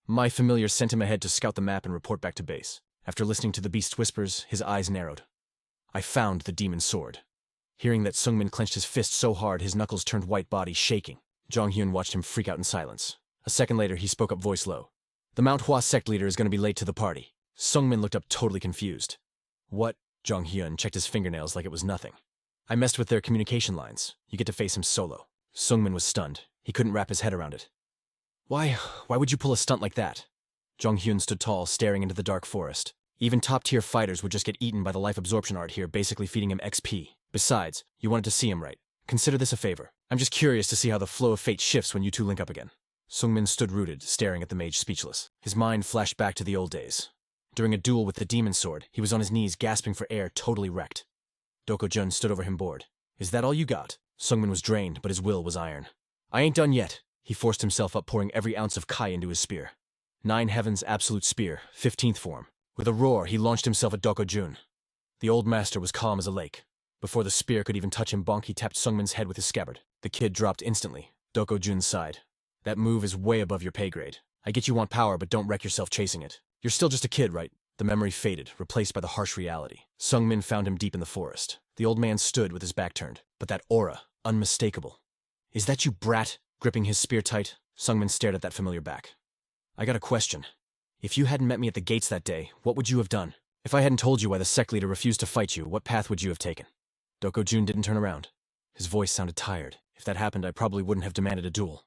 S1: My familiar sent him ahead to scout the map and report back to base. After listening to the beast's whispers, his eyes narrowed. I found the Demon Sword. Hearing that, Sungmin clenched his fist so hard his knuckles turned white, body shaking. Jonghyun watched him freak out in silence. A second later, he spoke up, voice low. The Mount Hua sect leader is going to be late to the party. Sungmin looked up, totally confused. What? Jonghyun checked his fingernails like it was nothing. I messed with their communication lines. You get to face him solo. Sungmin was stunned. He couldn't wrap his head around it. Why would you pull a stunt like that? Jonghyun stood tall, staring into the dark forest. Even top-tier fighters would just get eaten by the life absorption art here, basically feeding him XP. Besides, you wanted to see him, right? Consider this a favor. I'm just curious to see how the flow of fate shifts when you two link up again. Sungmin stood rooted, staring at the mage, speechless. His mind flashed back to the old days. During a duel with the Demon Sword, he was on his knees, gasping for air, totally wrecked. Dokojun stood over him, bored. Is that all you got? Sungmin was drained, but his will was iron. I ain't done yet. He forced himself up, pouring every ounce of Kai into his spear. 9 Heavens Absolute Spear, 15th form. With a roar, he launched himself at Dokojun. The old master was calm as a lake. Before the spear could even touch him, bonk, he tapped Sungmin's head with his scabbard. The kid dropped instantly. Dokojun sighed. That move is way above your pay grade. I get you want power, but don't wreck yourself chasing it. You're still just a kid, right? The memory faded, replaced by the harsh reality. Sungmin found him deep in the forest. The old man stood with his back turned, but that aura, unmistakable. Is that you, brat? Gripping his spear tight, Sungmin stared at that familiar back. I got a question. If you hadn't met me at the gates that day, what would you have done? If I hadn't told you why the sect leader refused to fight you, what path would you have taken? Dokojun didn't turn around. His voice sounded tired. If that happened, I probably wouldn't have demanded a duel.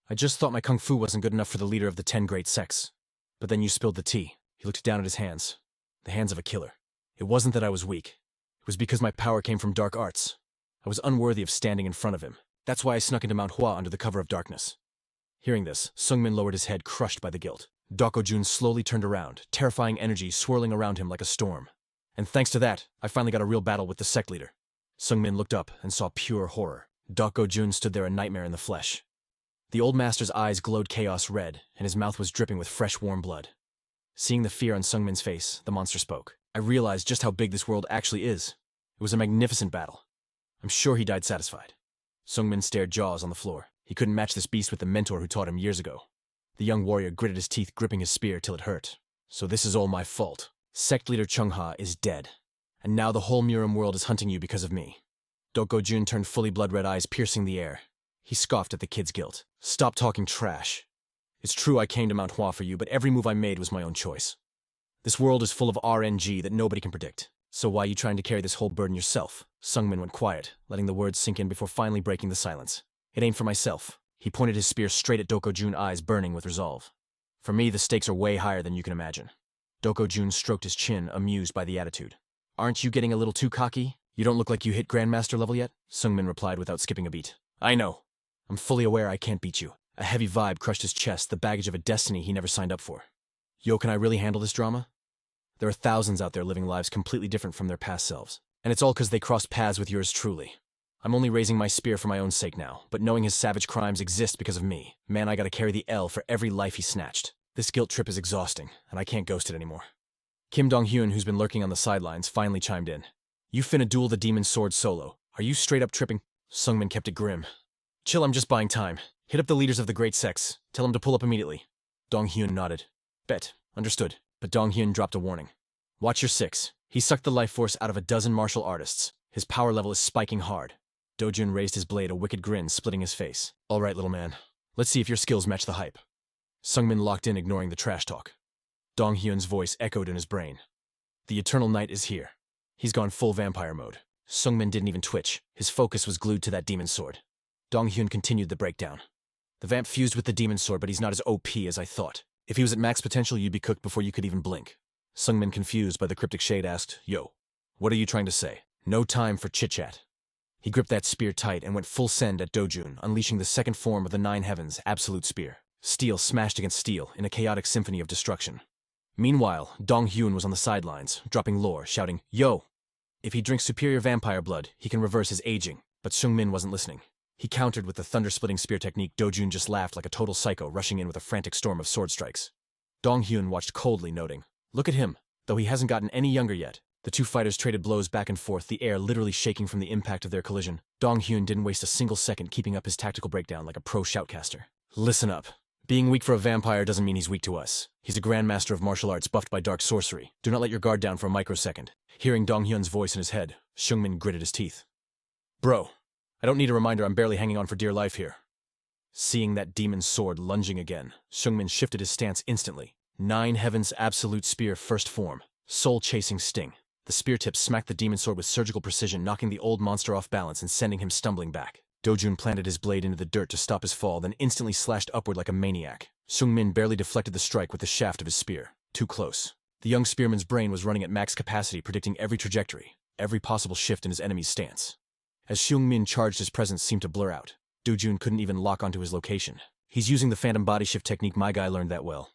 S1: I just thought my kung fu wasn't good enough for the leader of the 10 great sects. But then you spilled the tea. He looked down at his hands. The hands of a killer. It wasn't that I was weak. It was because my power came from dark arts. I was unworthy of standing in front of him. That's why I snuck into Mount Hua under the cover of darkness. Hearing this, Sungmin lowered his head, crushed by the guilt. Dokojun slowly turned around, terrifying energy swirling around him like a storm. And thanks to that, I finally got a real battle with the sect leader. Sungmin looked up and saw pure horror. Dokojun stood there, a nightmare in the flesh. The old master's eyes glowed chaos red, and his mouth was dripping with fresh, warm blood. Seeing the fear on Sungmin's face, the monster spoke. I realized just how big this world actually is. It was a magnificent battle. I'm sure he died satisfied. Sungmin stared, jaws on the floor. He couldn't match this beast with the mentor who taught him years ago. The young warrior gritted his teeth, gripping his spear till it hurt. So this is all my fault. Sect leader Chungha is dead. And now the whole Murim world is hunting you because of me. Dokojun turned fully blood-red eyes, piercing the air. He scoffed at the kid's guilt. Stop talking trash. It's true I came to Mount Hua for you, but every move I made was my own choice. This world is full of RNG that nobody can predict. So why are you trying to carry this whole burden yourself? Sungmin went quiet, letting the words sink in before finally breaking the silence. It ain't for myself. He pointed his spear straight at Dokojun, eyes burning with resolve. For me, the stakes are way higher than you can imagine. Dokojun stroked his chin, amused by the attitude. Aren't you getting a little too cocky? You don't look like you hit Grandmaster level yet? Sungmin replied without skipping a beat. I know. I'm fully aware I can't beat you. A heavy vibe crushed his chest, the baggage of a destiny he never signed up for. Yo, can I really handle this drama? There are thousands out there living lives completely different from their past selves. And it's all because they crossed paths with yours truly. I'm only raising my spear for my own sake now, but knowing his savage crimes exist because of me, man, I gotta carry the L for every life he snatched. This guilt trip is exhausting, and I can't ghost it anymore. Kim Dong-hyun, who's been lurking on the sidelines, finally chimed in. You finna duel the Demon Sword solo. Are you straight up tripping? Sungmin kept it grim. Chill, I'm just buying time. Hit up the leaders of the great sects. Tell them to pull up immediately. Dong-hyun nodded. Bet. Understood. But Dong-hyun dropped a warning. Watch your 6. He sucked the life force out of a dozen martial artists. His power level is spiking hard. Dojun raised his blade, a wicked grin splitting his face. All right, little man. Let's see if your skills match the hype. Sungmin locked in, ignoring the trash talk. Donghyun's voice echoed in his brain. The Eternal Night is here. He's gone full vampire mode. Sungmin didn't even twitch. His focus was glued to that demon sword. Donghyun continued the breakdown. The vamp fused with the demon sword, but he's not as OP as I thought. If he was at max potential, you'd be cooked before you could even blink. Sungmin, confused by the cryptic shade, asked, Yo, what are you trying to say? No time for chit-chat. He gripped that spear tight and went full send at Dojun, unleashing the second form of the Nine Heavens, Absolute Spear. Steel smashed against steel in a chaotic symphony of destruction. Meanwhile, Donghyun was on the sidelines, dropping lore, shouting, Yo! If he drinks superior vampire blood, he can reverse his aging. But Sungmin wasn't listening. He countered with the thunder-splitting spear technique. Dojun just laughed like a total psycho, rushing in with a frantic storm of sword strikes. Donghyun watched coldly, noting, Look at him. Though he hasn't gotten any younger yet. The two fighters traded blows back and forth, the air literally shaking from the impact of their collision. Donghyun didn't waste a single second, keeping up his tactical breakdown like a pro shoutcaster. Listen up. Being weak for a vampire doesn't mean he's weak to us. He's a grandmaster of martial arts buffed by dark sorcery. Do not let your guard down for a microsecond. Hearing Donghyun's voice in his head, Sungmin gritted his teeth. Bro, I don't need a reminder, I'm barely hanging on for dear life here. Seeing that demon's sword lunging again, Sungmin shifted his stance instantly. Nine Heavens Absolute Spear First Form. Soul-chasing sting. The spear tip smacked the demon sword with surgical precision, knocking the old monster off balance and sending him stumbling back. Dojun planted his blade into the dirt to stop his fall, then instantly slashed upward like a maniac. Sungmin barely deflected the strike with the shaft of his spear. Too close. The young spearman's brain was running at max capacity, predicting every trajectory, every possible shift in his enemy's stance. As Sungmin charged, his presence seemed to blur out. Dojun couldn't even lock onto his location. He's using the phantom body shift technique, my guy learned that well.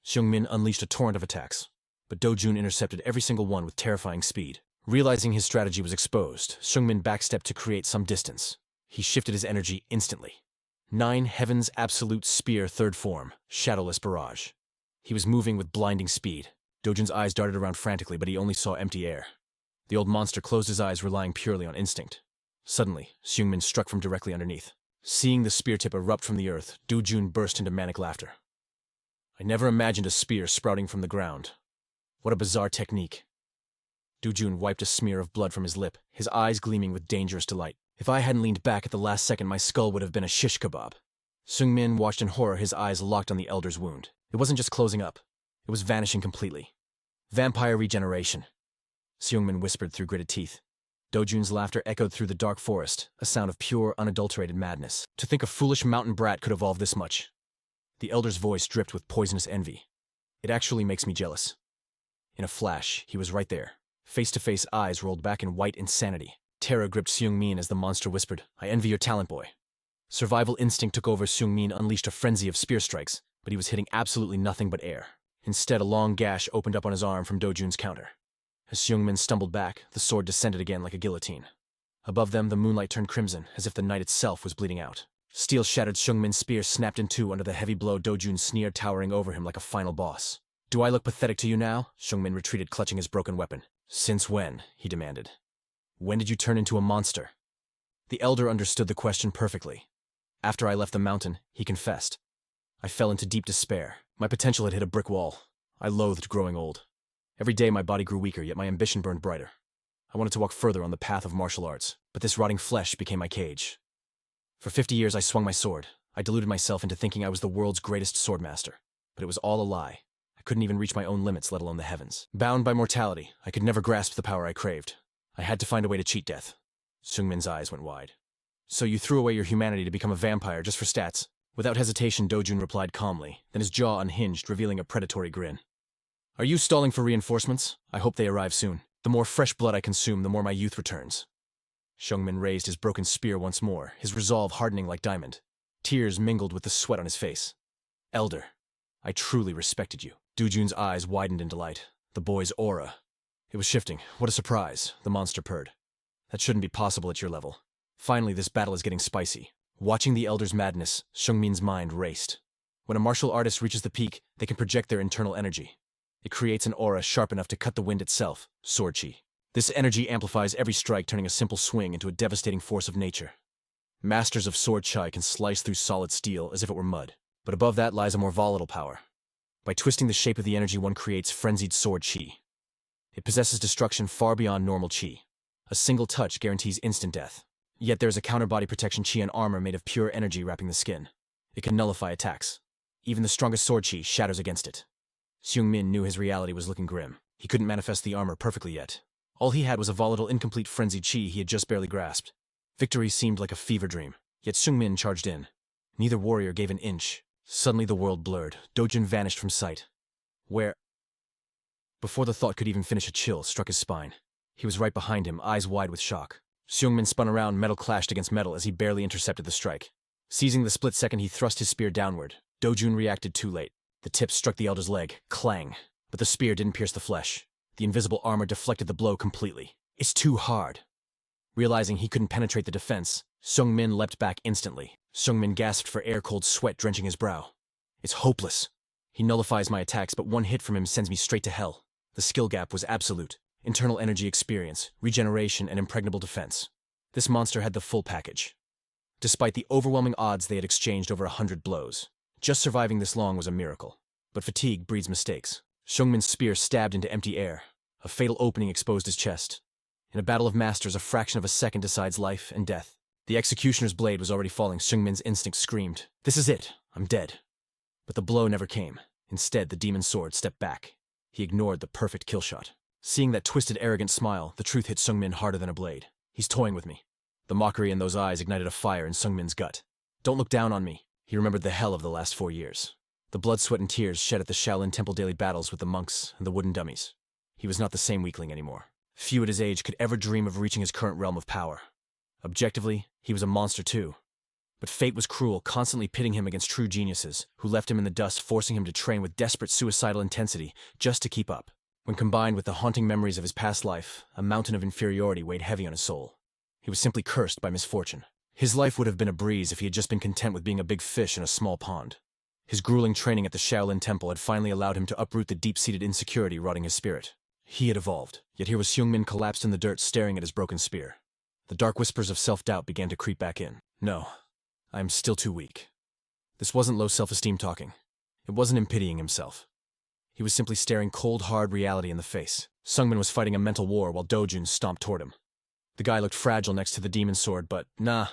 S1: Sungmin unleashed a torrent of attacks, but Dojun intercepted every single one with terrifying speed. Realizing his strategy was exposed, Sungmin backstepped to create some distance. He shifted his energy instantly. Nine Heavens Absolute Spear Third Form, Shadowless Barrage. He was moving with blinding speed. Dojun's eyes darted around frantically, but he only saw empty air. The old monster closed his eyes, relying purely on instinct. Suddenly, Sungmin struck from directly underneath. Seeing the spear tip erupt from the earth, Dojun burst into manic laughter. I never imagined a spear sprouting from the ground. What a bizarre technique. Dojun wiped a smear of blood from his lip, his eyes gleaming with dangerous delight. If I hadn't leaned back at the last second, my skull would have been a shish kebab. Sungmin watched in horror, his eyes locked on the elder's wound. It wasn't just closing up. It was vanishing completely. Vampire regeneration. Sungmin whispered through gritted teeth. Dojun's laughter echoed through the dark forest, a sound of pure, unadulterated madness. To think a foolish mountain brat could evolve this much. The elder's voice dripped with poisonous envy. It actually makes me jealous. In a flash, he was right there. Face-to-face eyes rolled back in white insanity. Terror gripped Sungmin as the monster whispered, I envy your talent, boy. Survival instinct took over. Sungmin unleashed a frenzy of spear strikes, but he was hitting absolutely nothing but air. Instead, a long gash opened up on his arm from Dojun's counter. As Sungmin stumbled back, the sword descended again like a guillotine. Above them, the moonlight turned crimson, as if the night itself was bleeding out. Steel shattered. Sungmin's spear snapped in two under the heavy blow. Dojun sneered, towering over him like a final boss. Do I look pathetic to you now? Sungmin retreated, clutching his broken weapon. Since when? He demanded. When did you turn into a monster? The elder understood the question perfectly. After I left the mountain, he confessed. I fell into deep despair. My potential had hit a brick wall. I loathed growing old. Every day my body grew weaker, yet my ambition burned brighter. I wanted to walk further on the path of martial arts, but this rotting flesh became my cage. For 50 years I swung my sword. I deluded myself into thinking I was the world's greatest swordmaster. But it was all a lie. I couldn't even reach my own limits, let alone the heavens. Bound by mortality, I could never grasp the power I craved. I had to find a way to cheat death. Sungmin's eyes went wide. So you threw away your humanity to become a vampire just for stats? Without hesitation, Dojun replied calmly, then his jaw unhinged, revealing a predatory grin. Are you stalling for reinforcements? I hope they arrive soon. The more fresh blood I consume, the more my youth returns. Sungmin raised his broken spear once more, his resolve hardening like diamond. Tears mingled with the sweat on his face. Elder, I truly respected you. Dojun's eyes widened in delight. The boy's aura. It was shifting. What a surprise, the monster purred. That shouldn't be possible at your level. Finally, this battle is getting spicy. Watching the elder's madness, Sungmin's mind raced. When a martial artist reaches the peak, they can project their internal energy. It creates an aura sharp enough to cut the wind itself, sword chi. This energy amplifies every strike, turning a simple swing into a devastating force of nature. Masters of sword chi can slice through solid steel as if it were mud. But above that lies a more volatile power. By twisting the shape of the energy, one creates frenzied sword chi. It possesses destruction far beyond normal chi. A single touch guarantees instant death. Yet there is a counter-body protection chi and armor made of pure energy wrapping the skin. It can nullify attacks. Even the strongest sword chi shatters against it. Seung-min knew his reality was looking grim. He couldn't manifest the armor perfectly yet. All he had was a volatile, incomplete frenzied chi he had just barely grasped. Victory seemed like a fever dream, yet Seung-min charged in. Neither warrior gave an inch. Suddenly the world blurred. Dojun vanished from sight. Where? Before the thought could even finish, a chill struck his spine. He was right behind him, eyes wide with shock. Seung-min spun around, metal clashed against metal as he barely intercepted the strike. Seizing the split second, he thrust his spear downward. Dojun reacted too late. The tip struck the elder's leg. Clang. But the spear didn't pierce the flesh. The invisible armor deflected the blow completely. It's too hard. Realizing he couldn't penetrate the defense, Seung-min leapt back instantly. Seung-min gasped for air, cold sweat drenching his brow. It's hopeless. He nullifies my attacks, but one hit from him sends me straight to hell. The skill gap was absolute. Internal energy experience, regeneration, and impregnable defense. This monster had the full package. Despite the overwhelming odds, they had exchanged over 100 blows. Just surviving this long was a miracle. But fatigue breeds mistakes. Seung-min's spear stabbed into empty air. A fatal opening exposed his chest. In a battle of masters, a fraction of a second decides life and death. The executioner's blade was already falling. Seung-min's instinct screamed, "This is it. I'm dead." But the blow never came. Instead, the demon's sword stepped back. He ignored the perfect kill shot. Seeing that twisted, arrogant smile, the truth hit Seung-min harder than a blade. He's toying with me. The mockery in those eyes ignited a fire in Seung-min's gut. Don't look down on me. He remembered the hell of the last 4 years. The blood, sweat, and tears shed at the Shaolin Temple daily battles with the monks and the wooden dummies. He was not the same weakling anymore. Few at his age could ever dream of reaching his current realm of power. Objectively, he was a monster too. But fate was cruel, constantly pitting him against true geniuses, who left him in the dust, forcing him to train with desperate suicidal intensity just to keep up. When combined with the haunting memories of his past life, a mountain of inferiority weighed heavy on his soul. He was simply cursed by misfortune. His life would have been a breeze if he had just been content with being a big fish in a small pond. His grueling training at the Shaolin Temple had finally allowed him to uproot the deep-seated insecurity rotting his spirit. He had evolved, yet here was Seung-min collapsed in the dirt staring at his broken spear. The dark whispers of self-doubt began to creep back in. No, I am still too weak. This wasn't low self-esteem talking. It wasn't him pitying himself. He was simply staring cold, hard reality in the face. Seung-min was fighting a mental war while Dojun stomped toward him. The guy looked fragile next to the demon's sword, but nah.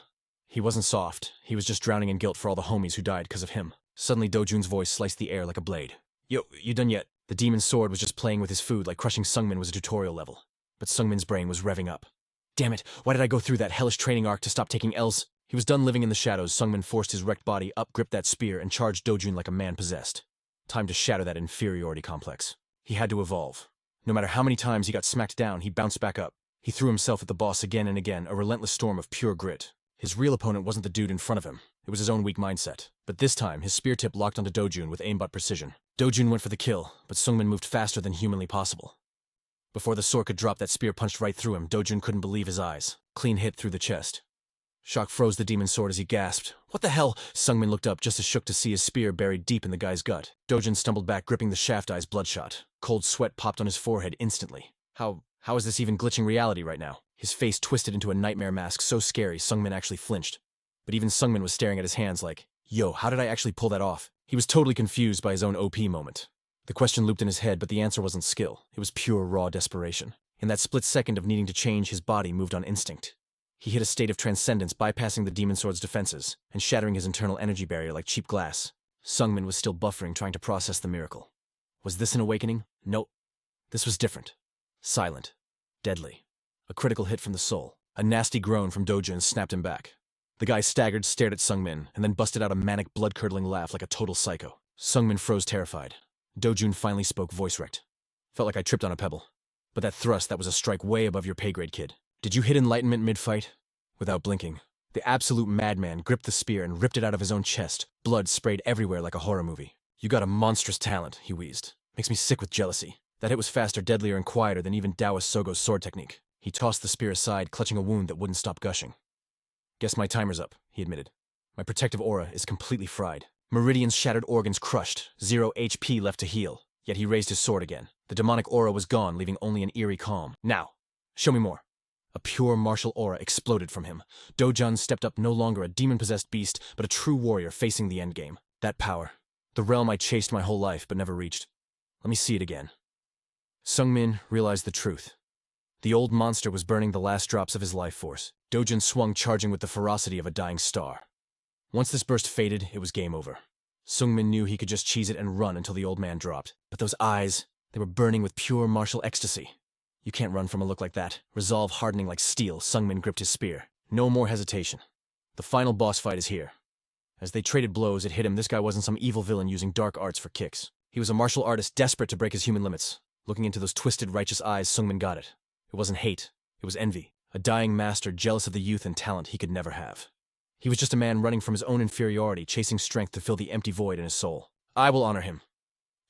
S1: He wasn't soft. He was just drowning in guilt for all the homies who died because of him. Suddenly Dojun's voice sliced the air like a blade. Yo, you done yet? The demon's sword was just playing with his food like crushing Seung-min was a tutorial level. But Seung-min's brain was revving up. Damn it, why did I go through that hellish training arc to stop taking L's? He was done living in the shadows. Seung-min forced his wrecked body up, gripped that spear, and charged Dojun like a man possessed. Time to shatter that inferiority complex. He had to evolve. No matter how many times he got smacked down, he bounced back up. He threw himself at the boss again and again, a relentless storm of pure grit. His real opponent wasn't the dude in front of him. It was his own weak mindset. But this time, his spear tip locked onto Dojun with aimbot precision. Dojun went for the kill, but Seung-min moved faster than humanly possible. Before the sword could drop, that spear punched right through him. Dojun couldn't believe his eyes. Clean hit through the chest. Shock froze the demon's sword as he gasped. What the hell? Seung-min looked up just as shook to see his spear buried deep in the guy's gut. Dojun stumbled back, gripping the shaft, eyes bloodshot. Cold sweat popped on his forehead instantly. How is this even glitching reality right now? His face twisted into a nightmare mask so scary Seung-min actually flinched. But even Seung-min was staring at his hands like, yo, how did I actually pull that off? He was totally confused by his own OP moment. The question looped in his head, but the answer wasn't skill. It was pure, raw desperation. In that split second of needing to change, his body moved on instinct. He hit a state of transcendence, bypassing the demon sword's defenses and shattering his internal energy barrier like cheap glass. Seung-min was still buffering, trying to process the miracle. Was this an awakening? No. This was different. Silent. Deadly. A critical hit from the soul. A nasty groan from Dojun snapped him back. The guy staggered, stared at Seung-min, and then busted out a manic, blood-curdling laugh like a total psycho. Seung-min froze terrified. Dojun finally spoke, voice wrecked. Felt like I tripped on a pebble. But that thrust, that was a strike way above your pay grade, kid. Did you hit enlightenment mid-fight? Without blinking, the absolute madman gripped the spear and ripped it out of his own chest. Blood sprayed everywhere like a horror movie. You got a monstrous talent, he wheezed. Makes me sick with jealousy. That hit was faster, deadlier, and quieter than even Taoist Sogo's sword technique. He tossed the spear aside, clutching a wound that wouldn't stop gushing. Guess my timer's up, he admitted. My protective aura is completely fried. Meridian's shattered organs crushed, 0 HP left to heal. Yet he raised his sword again. The demonic aura was gone, leaving only an eerie calm. Now, show me more. A pure martial aura exploded from him. Dojun stepped up, no longer a demon-possessed beast, but a true warrior facing the endgame. That power. The realm I chased my whole life, but never reached. Let me see it again. Sungmin realized the truth. The old monster was burning the last drops of his life force. Dojun swung, charging with the ferocity of a dying star. Once this burst faded, it was game over. Sungmin knew he could just cheese it and run until the old man dropped. But those eyes, they were burning with pure martial ecstasy. You can't run from a look like that. Resolve hardening like steel, Sungmin gripped his spear. No more hesitation. The final boss fight is here. As they traded blows, it hit him this guy wasn't some evil villain using dark arts for kicks. He was a martial artist desperate to break his human limits. Looking into those twisted, righteous eyes, Sungmin got it. It wasn't hate. It was envy. A dying master jealous of the youth and talent he could never have. He was just a man running from his own inferiority, chasing strength to fill the empty void in his soul. I will honor him.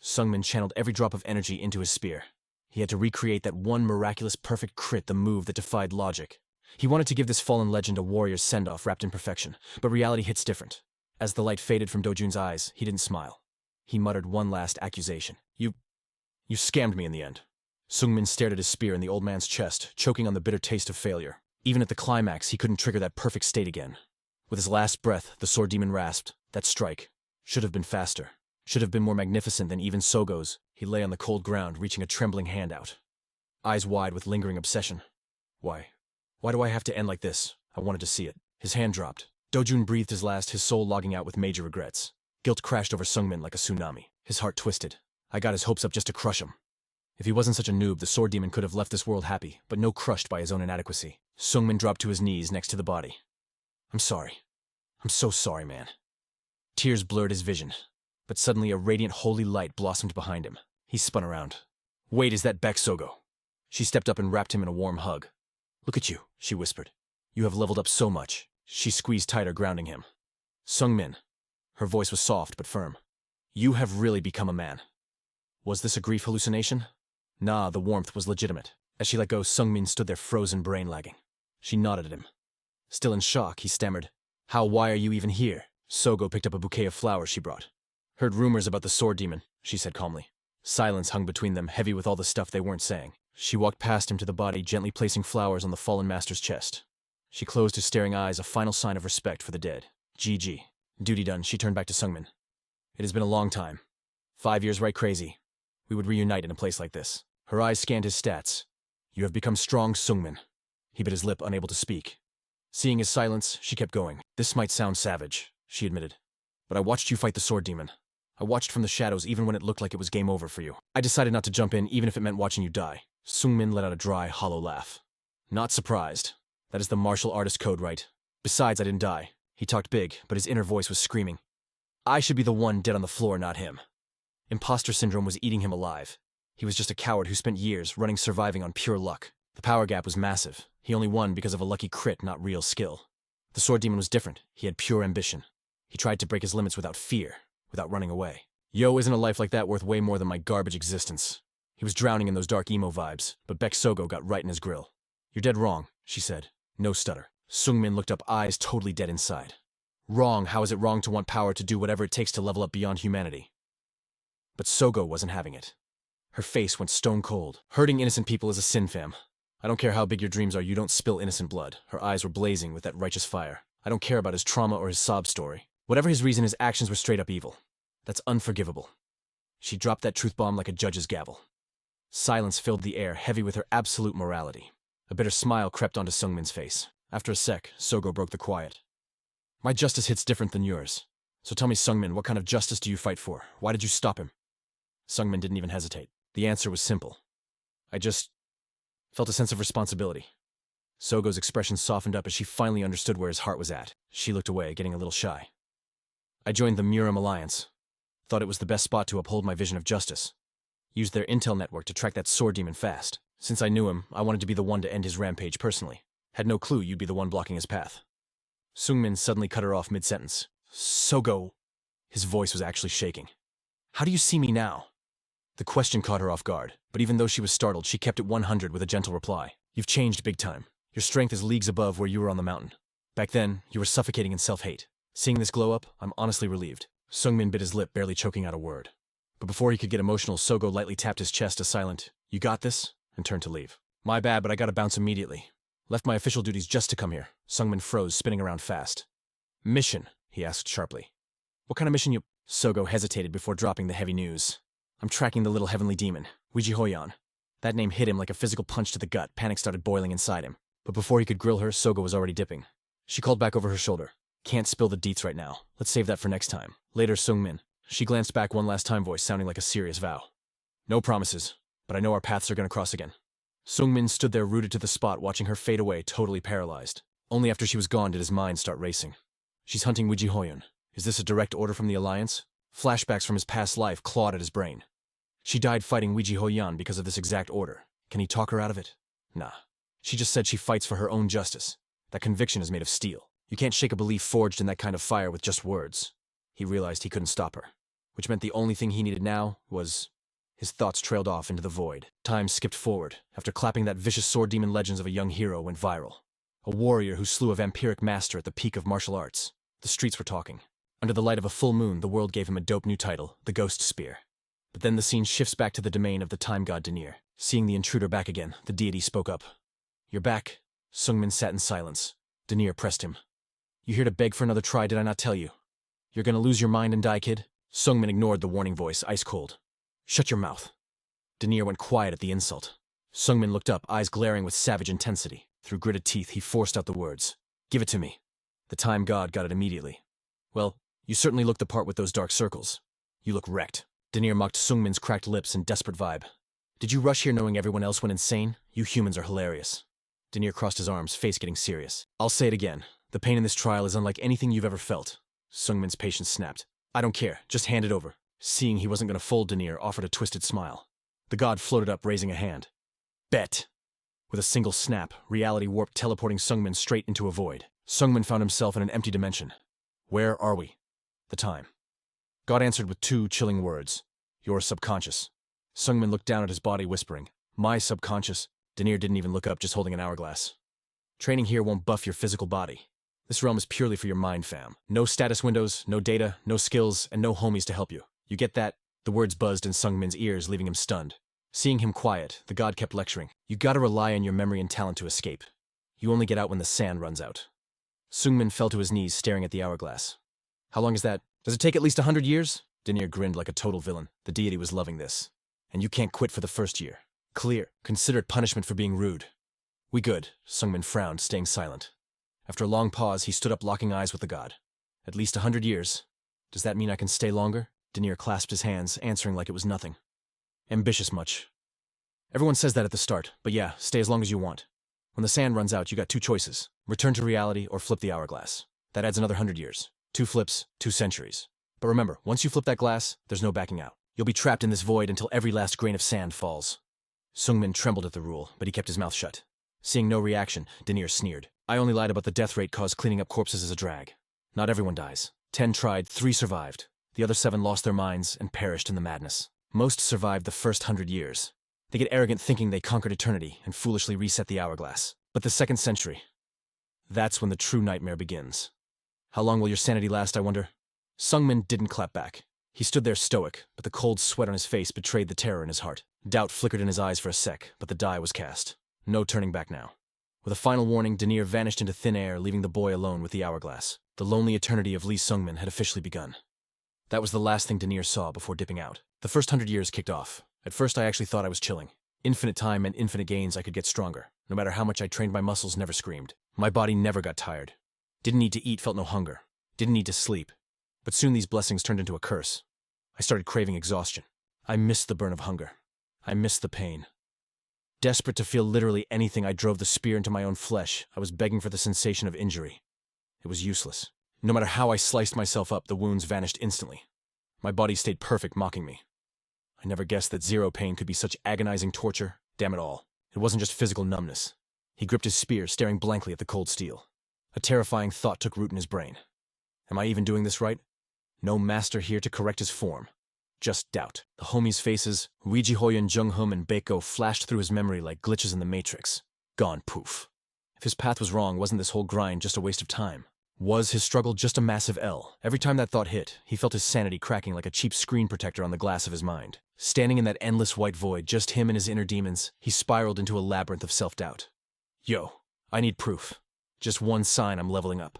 S1: Sungmin channeled every drop of energy into his spear. He had to recreate that one miraculous perfect crit, the move that defied logic. He wanted to give this fallen legend a warrior's send-off wrapped in perfection, but reality hits different. As the light faded from Dojun's eyes, he didn't smile. He muttered one last accusation. You scammed me in the end. Sungmin stared at his spear in the old man's chest, choking on the bitter taste of failure. Even at the climax, he couldn't trigger that perfect state again. With his last breath, the sword demon rasped. That strike should have been faster. Should have been more magnificent than even Sogo's. He lay on the cold ground, reaching a trembling hand out. Eyes wide with lingering obsession. Why? Why do I have to end like this? I wanted to see it. His hand dropped. Dojun breathed his last, his soul logging out with major regrets. Guilt crashed over Sungmin like a tsunami. His heart twisted. I got his hopes up just to crush him. If he wasn't such a noob, the sword demon could have left this world happy, but no crushed by his own inadequacy. Sungmin dropped to his knees next to the body. I'm sorry. I'm so sorry, man. Tears blurred his vision, but suddenly a radiant holy light blossomed behind him. He spun around. Wait, is that Beck Sogo? She stepped up and wrapped him in a warm hug. Look at you, she whispered. You have leveled up so much. She squeezed tighter, grounding him. Sungmin. Her voice was soft but firm. You have really become a man. Was this a grief hallucination? Nah, the warmth was legitimate. As she let go, Sungmin stood there frozen, brain lagging. She nodded at him. Still in shock, he stammered. Why are you even here? Sogo picked up a bouquet of flowers she brought. Heard rumors about the sword demon, she said calmly. Silence hung between them, heavy with all the stuff they weren't saying. She walked past him to the body, gently placing flowers on the fallen master's chest. She closed his staring eyes, a final sign of respect for the dead. GG. Duty done, she turned back to Sungmin. It has been a long time. 5 years right crazy. We would reunite in a place like this. Her eyes scanned his stats. You have become strong, Sungmin. He bit his lip, unable to speak. Seeing his silence, she kept going. This might sound savage, she admitted. But I watched you fight the sword demon. I watched from the shadows even when it looked like it was game over for you. I decided not to jump in even if it meant watching you die. Sungmin let out a dry, hollow laugh. Not surprised. That is the martial artist code, right? Besides, I didn't die. He talked big, but his inner voice was screaming. I should be the one dead on the floor, not him. Imposter syndrome was eating him alive. He was just a coward who spent years surviving on pure luck. The power gap was massive. He only won because of a lucky crit, not real skill. The sword demon was different. He had pure ambition. He tried to break his limits without fear, without running away. Yo, isn't a life like that worth way more than my garbage existence? He was drowning in those dark emo vibes, but Beck Sogo got right in his grill. You're dead wrong, she said. No stutter. Sungmin looked up, eyes totally dead inside. Wrong, how is it wrong to want power to do whatever it takes to level up beyond humanity? But Sogo wasn't having it. Her face went stone cold. Hurting innocent people is a sin, fam. I don't care how big your dreams are, you don't spill innocent blood. Her eyes were blazing with that righteous fire. I don't care about his trauma or his sob story. Whatever his reason, his actions were straight up evil. That's unforgivable. She dropped that truth bomb like a judge's gavel. Silence filled the air, heavy with her absolute morality. A bitter smile crept onto Sungmin's face. After a sec, Sogo broke the quiet. My justice hits different than yours. So tell me, Sungmin, what kind of justice do you fight for? Why did you stop him? Sungmin didn't even hesitate. The answer was simple. I just felt a sense of responsibility. Sogo's expression softened up as she finally understood where his heart was at. She looked away, getting a little shy. I joined the Muram Alliance. Thought it was the best spot to uphold my vision of justice. Used their intel network to track that sword demon fast. Since I knew him, I wanted to be the one to end his rampage personally. Had no clue you'd be the one blocking his path. Sungmin suddenly cut her off mid-sentence. Sogo. His voice was actually shaking. How do you see me now? The question caught her off guard, but even though she was startled, she kept it 100 with a gentle reply. You've changed big time. Your strength is leagues above where you were on the mountain. Back then, you were suffocating in self-hate. Seeing this glow up, I'm honestly relieved. Sungmin bit his lip, barely choking out a word. But before he could get emotional, Sogo lightly tapped his chest, a silent, "You got this?" and turned to leave. My bad, but I gotta bounce immediately. Left my official duties just to come here. Sungmin froze, spinning around fast. Mission? He asked sharply. What kind of mission you— Sogo hesitated before dropping the heavy news. I'm tracking the little heavenly demon, Wijihoyan. That name hit him like a physical punch to the gut. Panic started boiling inside him. But before he could grill her, Soga was already dipping. She called back over her shoulder. Can't spill the deets right now. Let's save that for next time. Later, Sungmin. She glanced back one last time, voice sounding like a serious vow. No promises, but I know our paths are gonna cross again. Sungmin stood there rooted to the spot, watching her fade away, totally paralyzed. Only after she was gone did his mind start racing. She's hunting Wiji Hoyun. Is this a direct order from the Alliance? Flashbacks from his past life clawed at his brain. She died fighting Wiji Hoyun because of this exact order. Can he talk her out of it? Nah. She just said she fights for her own justice. That conviction is made of steel. You can't shake a belief forged in that kind of fire with just words. He realized he couldn't stop her, which meant the only thing he needed now was... His thoughts trailed off into the void. Time skipped forward. After clapping that vicious sword demon legends of a young hero went viral. A warrior who slew a vampiric master at the peak of martial arts. The streets were talking. Under the light of a full moon, the world gave him a dope new title, the Ghost Spear. But then the scene shifts back to the domain of the time god Denir. Seeing the intruder back again, the deity spoke up. You're back. Sungmin sat in silence. Denir pressed him. You here to beg for another try, did I not tell you? You're gonna lose your mind and die, kid? Sungmin ignored the warning voice, ice cold. Shut your mouth. Denir went quiet at the insult. Sungmin looked up, eyes glaring with savage intensity. Through gritted teeth, he forced out the words. Give it to me. The time god got it immediately. Well, you certainly look the part with those dark circles. You look wrecked. Denir mocked Sungmin's cracked lips and desperate vibe. Did you rush here knowing everyone else went insane? You humans are hilarious. Denir crossed his arms, face getting serious. I'll say it again. The pain in this trial is unlike anything you've ever felt. Sungmin's patience snapped. I don't care. Just hand it over. Seeing he wasn't going to fold, Denir offered a twisted smile. The god floated up, raising a hand. Bet. With a single snap, reality warped, teleporting Sungmin straight into a void. Sungmin found himself in an empty dimension. Where are we? The time. God answered with two chilling words. Your subconscious. Sungmin looked down at his body, whispering, My subconscious. Denir didn't even look up, just holding an hourglass. Training here won't buff your physical body. This realm is purely for your mind, fam. No status windows, no data, no skills, and no homies to help you. You get that? The words buzzed in Sungmin's ears, leaving him stunned. Seeing him quiet, the god kept lecturing. You gotta rely on your memory and talent to escape. You only get out when the sand runs out. Sungmin fell to his knees, staring at the hourglass. How long is that? Does it take at least 100 years? Denir grinned like a total villain. The deity was loving this. And you can't quit for the first year. Clear. Consider it punishment for being rude. We good. Sungmin frowned, staying silent. After a long pause, he stood up, locking eyes with the god. At least 100 years. Does that mean I can stay longer? Denir clasped his hands, answering like it was nothing. Ambitious much. Everyone says that at the start, but yeah, stay as long as you want. When the sand runs out, you got two choices. Return to reality or flip the hourglass. That adds another 100 years. 2 flips, 2 centuries. But remember, once you flip that glass, there's no backing out. You'll be trapped in this void until every last grain of sand falls. Sungmin trembled at the rule, but he kept his mouth shut. Seeing no reaction, Denir sneered. I only lied about the death rate caused cleaning up corpses as a drag. Not everyone dies. 10 tried, 3 survived. The other 7 lost their minds and perished in the madness. Most survived the first 100 years. They get arrogant thinking they conquered eternity and foolishly reset the hourglass. But the 2nd century, that's when the true nightmare begins. How long will your sanity last, I wonder? Sungmin didn't clap back. He stood there stoic, but the cold sweat on his face betrayed the terror in his heart. Doubt flickered in his eyes for a sec, but the die was cast. No turning back now. With a final warning, Denir vanished into thin air, leaving the boy alone with the hourglass. The lonely eternity of Lee Sungmin had officially begun. That was the last thing Denir saw before dipping out. The first 100 years kicked off. At first I actually thought I was chilling. Infinite time and infinite gains, I could get stronger. No matter how much I trained, my muscles never screamed. My body never got tired. Didn't need to eat, felt no hunger. Didn't need to sleep. But soon these blessings turned into a curse. I started craving exhaustion. I missed the burn of hunger. I missed the pain. Desperate to feel literally anything, I drove the spear into my own flesh. I was begging for the sensation of injury. It was useless. No matter how I sliced myself up, the wounds vanished instantly. My body stayed perfect, mocking me. I never guessed that zero pain could be such agonizing torture. Damn it all. It wasn't just physical numbness. He gripped his spear, staring blankly at the cold steel. A terrifying thought took root in his brain. Am I even doing this right? No master here to correct his form. Just doubt. The homies' faces, Wiji Hoyun, Junghum, and Baeko flashed through his memory like glitches in the Matrix. Gone poof. If his path was wrong, wasn't this whole grind just a waste of time? Was his struggle just a massive L? Every time that thought hit, he felt his sanity cracking like a cheap screen protector on the glass of his mind. Standing in that endless white void, just him and his inner demons, he spiraled into a labyrinth of self-doubt. Yo, I need proof. Just one sign I'm leveling up.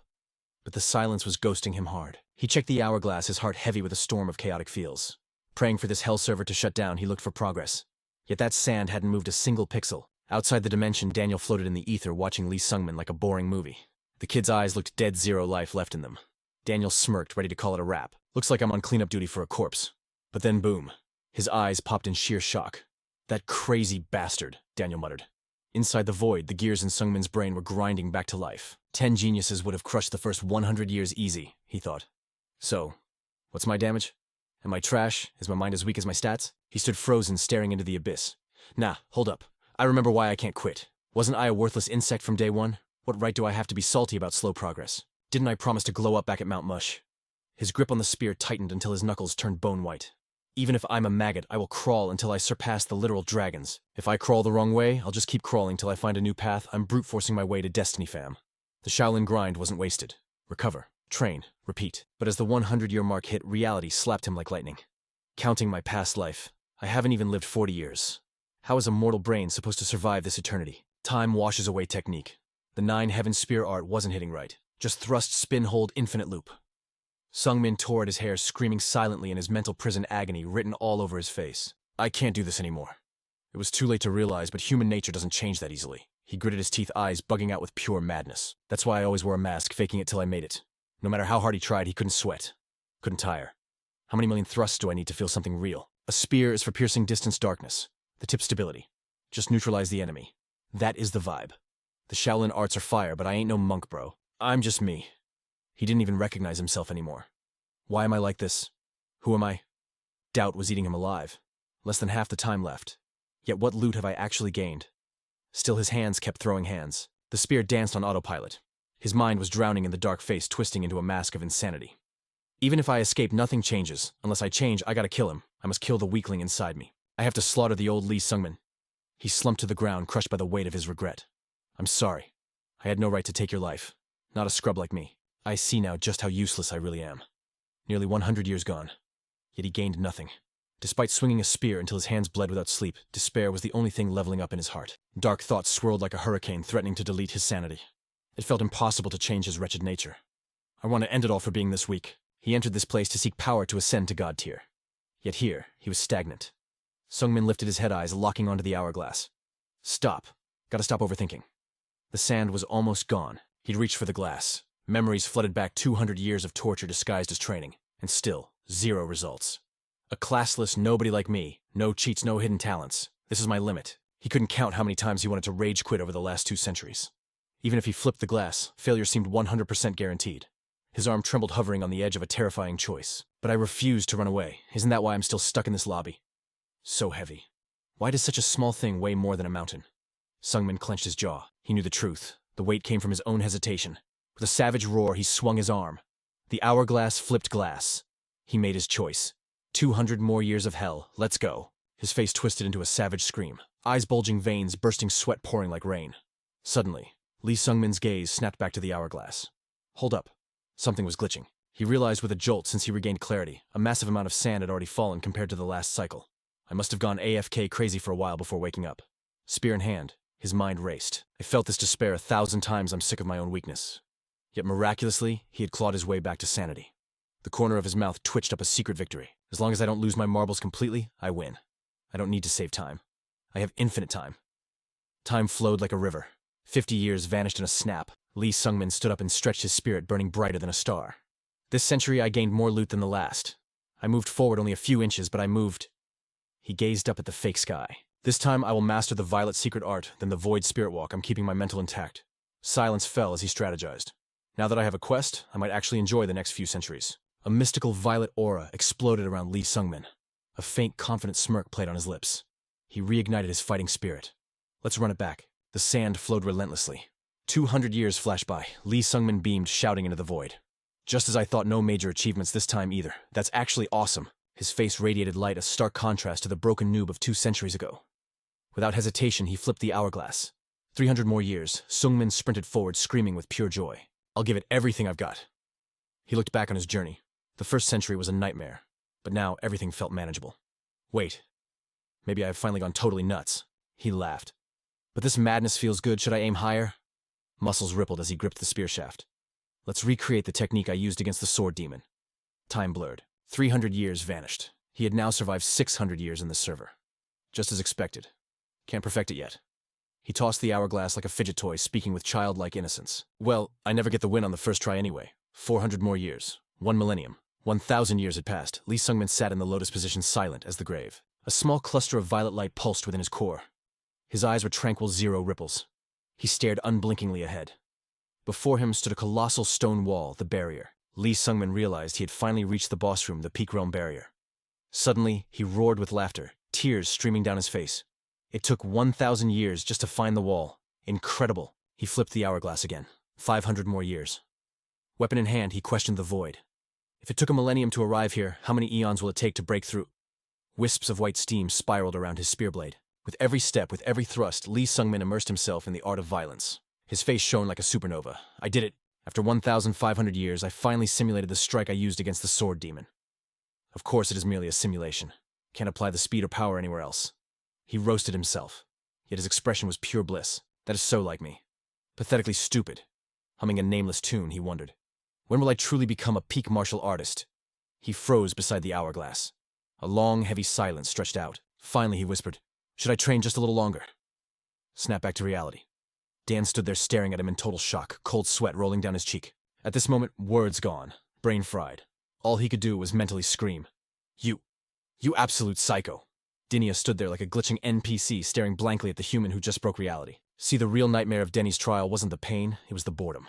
S1: But the silence was ghosting him hard. He checked the hourglass, his heart heavy with a storm of chaotic feels. Praying for this hell server to shut down, he looked for progress. Yet that sand hadn't moved a single pixel. Outside the dimension, Daniel floated in the ether watching Lee Sungmin like a boring movie. The kid's eyes looked dead, zero life left in them. Daniel smirked, ready to call it a wrap. Looks like I'm on cleanup duty for a corpse. But then boom. His eyes popped in sheer shock. That crazy bastard, Daniel muttered. Inside the void, the gears in Sungmin's brain were grinding back to life. 10 geniuses would have crushed the first 100 years easy, he thought. So, what's my damage? Am I trash? Is my mind as weak as my stats? He stood frozen, staring into the abyss. Nah, hold up. I remember why I can't quit. Wasn't I a worthless insect from day one? What right do I have to be salty about slow progress? Didn't I promise to glow up back at Mount Mush? His grip on the spear tightened until his knuckles turned bone white. Even if I'm a maggot, I will crawl until I surpass the literal dragons. If I crawl the wrong way, I'll just keep crawling till I find a new path. I'm brute forcing my way to destiny, fam. The Shaolin grind wasn't wasted. Recover, train, repeat. But as the 100-year mark hit, reality slapped him like lightning. Counting my past life, I haven't even lived 40 years. How is a mortal brain supposed to survive this eternity? Time washes away technique. The 9 heaven spear art wasn't hitting right. Just thrust, spin, hold, infinite loop. Sungmin tore at his hair, screaming silently in his mental prison agony written all over his face. I can't do this anymore. It was too late to realize, but human nature doesn't change that easily. He gritted his teeth, eyes bugging out with pure madness. That's why I always wore a mask, faking it till I made it. No matter how hard he tried, he couldn't sweat. Couldn't tire. How many million thrusts do I need to feel something real? A spear is for piercing distance darkness. The tip stability. Just neutralize the enemy. That is the vibe. The Shaolin arts are fire, but I ain't no monk, bro. I'm just me. He didn't even recognize himself anymore. Why am I like this? Who am I? Doubt was eating him alive. Less than half the time left. Yet what loot have I actually gained? Still his hands kept throwing hands. The spear danced on autopilot. His mind was drowning in the dark face, twisting into a mask of insanity. Even if I escape, nothing changes. Unless I change, I gotta kill him. I must kill the weakling inside me. I have to slaughter the old Lee Sungmin. He slumped to the ground, crushed by the weight of his regret. I'm sorry. I had no right to take your life. Not a scrub like me. I see now just how useless I really am. Nearly 100 years gone. Yet he gained nothing. Despite swinging a spear until his hands bled without sleep, despair was the only thing leveling up in his heart. Dark thoughts swirled like a hurricane, threatening to delete his sanity. It felt impossible to change his wretched nature. I want to end it all for being this weak. He entered this place to seek power to ascend to God tier. Yet here, he was stagnant. Sungmin lifted his head eyes, locking onto the hourglass. Stop. Gotta stop overthinking. The sand was almost gone. He'd reached for the glass. Memories flooded back 200 years of torture disguised as training. And still, 0 results. A classless nobody like me. No cheats, no hidden talents. This is my limit. He couldn't count how many times he wanted to rage quit over the last 2 centuries. Even if he flipped the glass, failure seemed 100% guaranteed. His arm trembled, hovering on the edge of a terrifying choice. But I refused to run away. Isn't that why I'm still stuck in this lobby? So heavy. Why does such a small thing weigh more than a mountain? Sungmin clenched his jaw. He knew the truth. The weight came from his own hesitation. With a savage roar, he swung his arm. The hourglass flipped glass. He made his choice. 200 more years of hell. Let's go. His face twisted into a savage scream. Eyes bulging, veins bursting, sweat pouring like rain. Suddenly, Lee Sungmin's gaze snapped back to the hourglass. Hold up. Something was glitching. He realized with a jolt since he regained clarity. A massive amount of sand had already fallen compared to the last cycle. I must have gone AFK crazy for a while before waking up. Spear in hand, his mind raced. I felt this despair 1,000 times. I'm sick of my own weakness. Yet miraculously, he had clawed his way back to sanity. The corner of his mouth twitched up a secret victory. As long as I don't lose my marbles completely, I win. I don't need to save time. I have infinite time. Time flowed like a river. 50 years vanished in a snap. Lee Sungmin stood up and stretched his spirit, burning brighter than a star. This century I gained more loot than the last. I moved forward only a few inches, but I moved. He gazed up at the fake sky. This time I will master the violet secret art, then the void spirit walk. I'm keeping my mental intact. Silence fell as he strategized. Now that I have a quest, I might actually enjoy the next few centuries. A mystical violet aura exploded around Lee Sungmin. A faint, confident smirk played on his lips. He reignited his fighting spirit. Let's run it back. The sand flowed relentlessly. 200 years flashed by. Lee Sungmin beamed, shouting into the void. Just as I thought, no major achievements this time either. That's actually awesome. His face radiated light, a stark contrast to the broken noob of 2 centuries ago. Without hesitation, he flipped the hourglass. 300 more years, Sungmin sprinted forward, screaming with pure joy. I'll give it everything I've got. He looked back on his journey. The first century was a nightmare, but now everything felt manageable. Wait. Maybe I have finally gone totally nuts. He laughed. But this madness feels good. Should I aim higher? Muscles rippled as he gripped the spear shaft. Let's recreate the technique I used against the sword demon. Time blurred. 300 years vanished. He had now survived 600 years in the server. Just as expected. Can't perfect it yet. He tossed the hourglass like a fidget toy, speaking with childlike innocence. Well, I never get the win on the first try anyway. 400 more years. 1 millennium. 1,000 years had passed. Lee Sungmin sat in the lotus position, silent as the grave. A small cluster of violet light pulsed within his core. His eyes were tranquil zero ripples. He stared unblinkingly ahead. Before him stood a colossal stone wall, the barrier. Lee Sungmin realized he had finally reached the boss room, the peak realm barrier. Suddenly, he roared with laughter, tears streaming down his face. It took 1,000 years just to find the wall. Incredible. He flipped the hourglass again. 500 more years. Weapon in hand, he questioned the void. If it took a millennium to arrive here, how many eons will it take to break through? Wisps of white steam spiraled around his spear blade. With every step, with every thrust, Lee Sungmin immersed himself in the art of violence. His face shone like a supernova. I did it. After 1,500 years, I finally simulated the strike I used against the sword demon. Of course, it is merely a simulation. Can't apply the speed or power anywhere else. He roasted himself. Yet his expression was pure bliss. That is so like me. Pathetically stupid. Humming a nameless tune, he wondered. When will I truly become a peak martial artist? He froze beside the hourglass. A long, heavy silence stretched out. Finally, he whispered, "Should I train just a little longer?" Snap back to reality. Dan stood there staring at him in total shock, cold sweat rolling down his cheek. At this moment, words gone, brain fried. All he could do was mentally scream. You absolute psycho." Dinia stood there like a glitching NPC staring blankly at the human who just broke reality. See, the real nightmare of Denny's trial wasn't the pain, it was the boredom.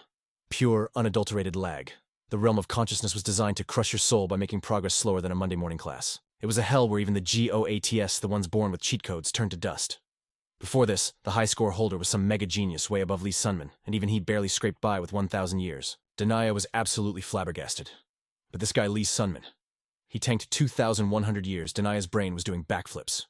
S1: Pure, unadulterated lag. The realm of consciousness was designed to crush your soul by making progress slower than a Monday morning class. It was a hell where even the GOATs, the ones born with cheat codes, turned to dust. Before this, the high score holder was some mega genius way above Lee Sungmin, and even he barely scraped by with 1,000 years. Denia was absolutely flabbergasted. But this guy Lee Sungmin, he tanked 2,100 years. Denia's brain was doing backflips.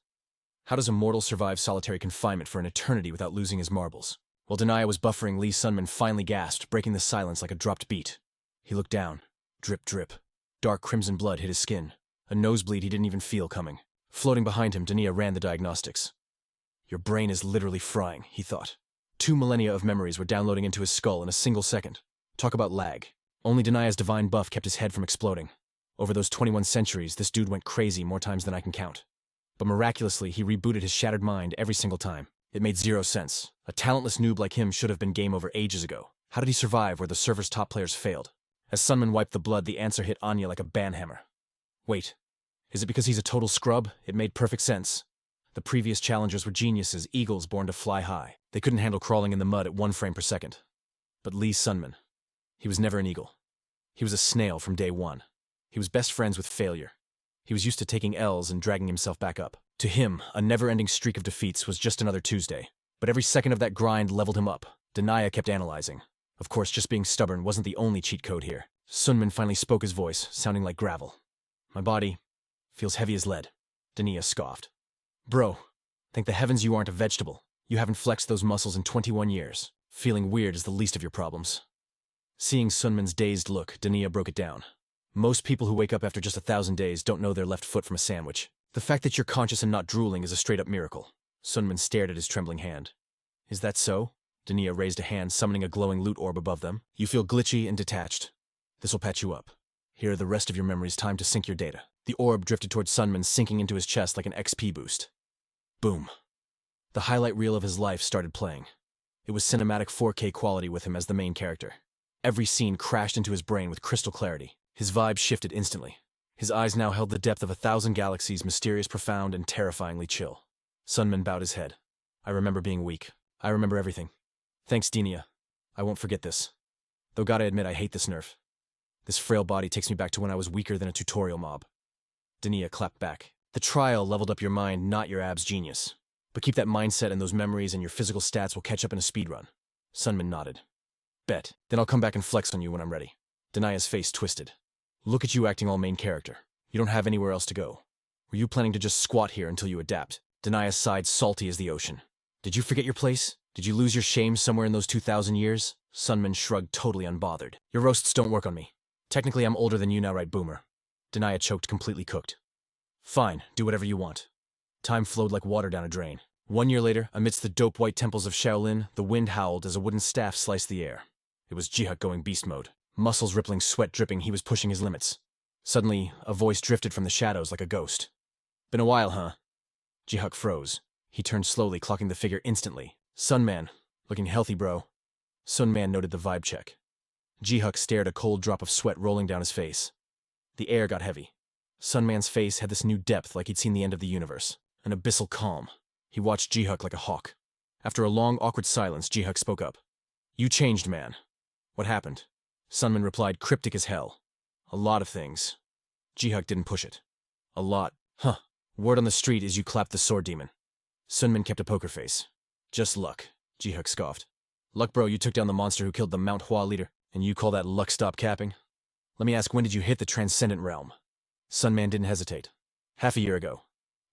S1: How does a mortal survive solitary confinement for an eternity without losing his marbles? While Denia was buffering, Lee Sungmin finally gasped, breaking the silence like a dropped beat. He looked down. Drip, drip. Dark crimson blood hit his skin. A nosebleed he didn't even feel coming. Floating behind him, Denia ran the diagnostics. Your brain is literally frying, he thought. 2 millennia of memories were downloading into his skull in a single second. Talk about lag. Only Denia's divine buff kept his head from exploding. Over those 21 centuries, this dude went crazy more times than I can count. But miraculously, he rebooted his shattered mind every single time. It made zero sense. A talentless noob like him should have been game over ages ago. How did he survive where the server's top players failed? As Sungmin wiped the blood, the answer hit Anya like a banhammer. Wait, is it because he's a total scrub? It made perfect sense. The previous challengers were geniuses, eagles born to fly high. They couldn't handle crawling in the mud at 1 frame per second. But Lee Sungmin, he was never an eagle. He was a snail from day one. He was best friends with failure. He was used to taking L's and dragging himself back up. To him, a never-ending streak of defeats was just another Tuesday. But every second of that grind leveled him up. Denia kept analyzing. Of course, just being stubborn wasn't the only cheat code here. Sungmin finally spoke his voice, sounding like gravel. My body feels heavy as lead. Denia scoffed. Bro, thank the heavens you aren't a vegetable. You haven't flexed those muscles in 21 years. Feeling weird is the least of your problems. Seeing Sungmin's dazed look, Denia broke it down. Most people who wake up after just 1,000 days don't know their left foot from a sandwich. The fact that you're conscious and not drooling is a straight-up miracle. Sungmin stared at his trembling hand. Is that so? Denia raised a hand, summoning a glowing loot orb above them. You feel glitchy and detached. This'll patch you up. Here are the rest of your memories, time to sync your data. The orb drifted towards Sungmin, sinking into his chest like an XP boost. Boom. The highlight reel of his life started playing. It was cinematic 4K quality with him as the main character. Every scene crashed into his brain with crystal clarity. His vibe shifted instantly. His eyes now held the depth of 1,000 galaxies, mysterious, profound, and terrifyingly chill. Sungmin bowed his head. I remember being weak. I remember everything. Thanks, Denia. I won't forget this. Though gotta admit, I hate this nerf. This frail body takes me back to when I was weaker than a tutorial mob. Denia clapped back. The trial leveled up your mind, not your abs, genius. But keep that mindset and those memories and your physical stats will catch up in a speedrun. Sungmin nodded. Bet. Then I'll come back and flex on you when I'm ready. Denia's face twisted. Look at you acting all main character. You don't have anywhere else to go. Were you planning to just squat here until you adapt? Denia sighed, salty as the ocean. Did you forget your place? Did you lose your shame somewhere in those 2,000 years? Sungmin shrugged, totally unbothered. Your roasts don't work on me. Technically, I'm older than you now, right, boomer? Denia choked, completely cooked. Fine, do whatever you want. Time flowed like water down a drain. 1 year later, amidst the dope white temples of Shaolin, the wind howled as a wooden staff sliced the air. It was Jihak going beast mode. Muscles rippling, sweat dripping, he was pushing his limits. Suddenly, a voice drifted from the shadows like a ghost. Been a while, huh? Jihuk froze. He turned slowly, clocking the figure instantly. Sunman, looking healthy, bro. Sunman noted the vibe check. Jihuk stared, a cold drop of sweat rolling down his face. The air got heavy. Sunman's face had this new depth like he'd seen the end of the universe. An abyssal calm. He watched Jihuk like a hawk. After a long, awkward silence, Jihuk spoke up. You changed, man. What happened? Sunman replied, cryptic as hell. A lot of things. Jihuk didn't push it. A lot. Huh. Word on the street is you clapped the sword demon. Sunman kept a poker face. Just luck, Jihuk scoffed. Luck, bro, you took down the monster who killed the Mount Hua leader, and you call that luck stop capping? Let me ask, when did you hit the transcendent realm? Sunman didn't hesitate. Half a year ago.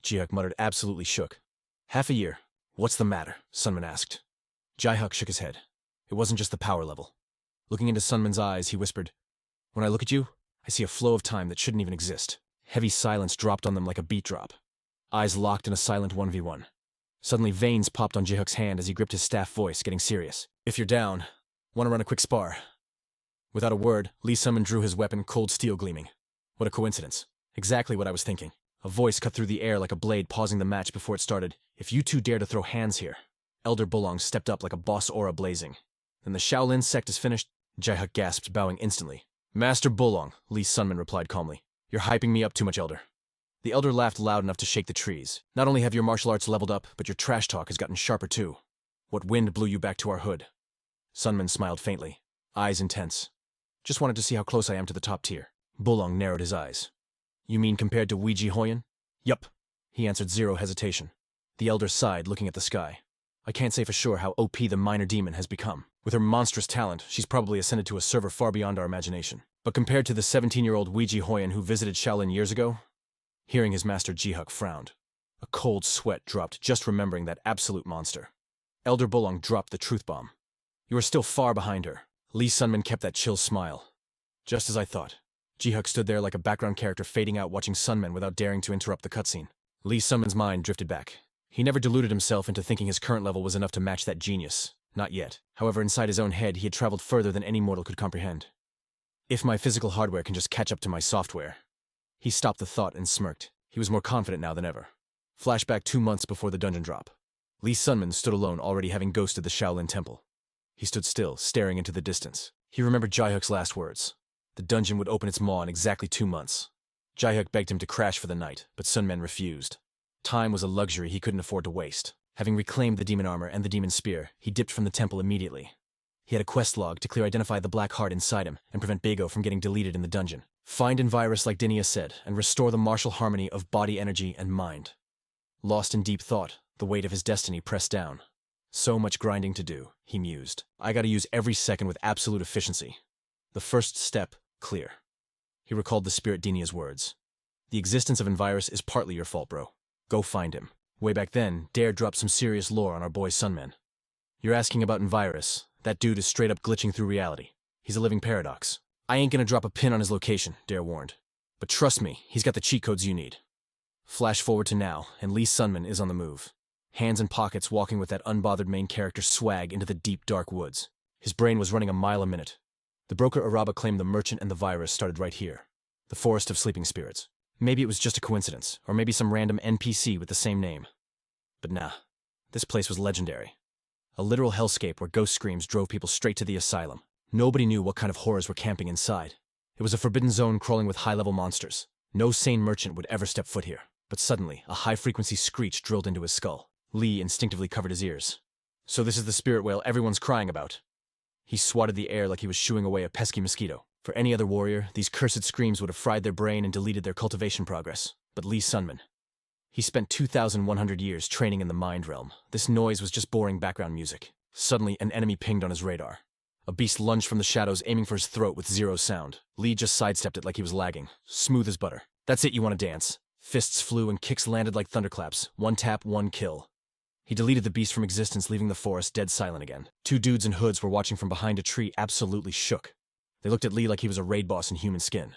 S1: Jihuk muttered, absolutely shook. Half a year? What's the matter? Sunman asked. Jihuk shook his head. It wasn't just the power level. Looking into Sunman's eyes, he whispered, when I look at you, I see a flow of time that shouldn't even exist. Heavy silence dropped on them like a beat drop. Eyes locked in a silent 1v1. Suddenly veins popped on Jihuk's hand as he gripped his staff voice, getting serious. If you're down, want to run a quick spar? Without a word, Lee Sunman drew his weapon, cold steel gleaming. What a coincidence. Exactly what I was thinking. A voice cut through the air like a blade, pausing the match before it started. If you two dare to throw hands here. Elder Bulong stepped up like a boss aura blazing. Then the Shaolin sect is finished? Jihuk gasped, bowing instantly. Master Bulong, Lee Sunman replied calmly. You're hyping me up too much, Elder. The Elder laughed loud enough to shake the trees. Not only have your martial arts leveled up, but your trash talk has gotten sharper too. What wind blew you back to our hood? Sunman smiled faintly, eyes intense. Just wanted to see how close I am to the top tier. Bulong narrowed his eyes. You mean compared to Weiji Hoyan? Yup, he answered, zero hesitation. The Elder sighed, looking at the sky. I can't say for sure how OP the minor demon has become. With her monstrous talent, she's probably ascended to a server far beyond our imagination. But compared to the 17-year-old Weiji Hoyan who visited Shaolin years ago? Hearing his master, Jihuk frowned. A cold sweat dropped just remembering that absolute monster. Elder Bulong dropped the truth bomb. You are still far behind her. Lee Sunman kept that chill smile. Just as I thought. Jihuk stood there like a background character fading out, watching Sunman without daring to interrupt the cutscene. Lee Sunman's mind drifted back. He never deluded himself into thinking his current level was enough to match that genius. Not yet. However, inside his own head, he had traveled further than any mortal could comprehend. If my physical hardware can just catch up to my software. He stopped the thought and smirked. He was more confident now than ever. Flashback 2 months before the dungeon drop. Lee Sunman stood alone, already having ghosted the Shaolin temple. He stood still, staring into the distance. He remembered Jihuk's last words. The dungeon would open its maw in exactly 2 months. Jihuk begged him to crash for the night, but Sunman refused. Time was a luxury he couldn't afford to waste. Having reclaimed the demon armor and the demon spear, he dipped from the temple immediately. He had a quest log to clear identify the black heart inside him and prevent Bago from getting deleted in the dungeon. Find Envirus like Dinia said, and restore the martial harmony of body energy and mind. Lost in deep thought, the weight of his destiny pressed down. So much grinding to do, he mused. I gotta use every second with absolute efficiency. The first step, clear. He recalled the spirit Dinia's words. The existence of Envirus is partly your fault, bro. Go find him. Way back then, Dare dropped some serious lore on our boy Sunman. You're asking about Envirus. That dude is straight up glitching through reality. He's a living paradox. I ain't gonna drop a pin on his location, Dare warned. But trust me, he's got the cheat codes you need. Flash forward to now, and Lee Sunman is on the move. Hands in pockets, walking with that unbothered main character swag into the deep, dark woods. His brain was running a mile a minute. The broker Araba claimed the merchant and the virus started right here. The Forest of Sleeping Spirits. Maybe it was just a coincidence, or maybe some random NPC with the same name. But nah, this place was legendary. A literal hellscape where ghost screams drove people straight to the asylum. Nobody knew what kind of horrors were camping inside. It was a forbidden zone crawling with high-level monsters. No sane merchant would ever step foot here. But suddenly, a high-frequency screech drilled into his skull. Lee instinctively covered his ears. So this is the spirit whale everyone's crying about. He swatted the air like he was shooing away a pesky mosquito. For any other warrior, these cursed screams would have fried their brain and deleted their cultivation progress. But Lee Sunman. He spent 2,100 years training in the mind realm. This noise was just boring background music. Suddenly, an enemy pinged on his radar. A beast lunged from the shadows, aiming for his throat with zero sound. Lee just sidestepped it like he was lagging. Smooth as butter. That's it, you want to dance. Fists flew and kicks landed like thunderclaps. One tap, one kill. He deleted the beast from existence, leaving the forest dead silent again. 2 dudes in hoods were watching from behind a tree, absolutely shook. They looked at Lee like he was a raid boss in human skin.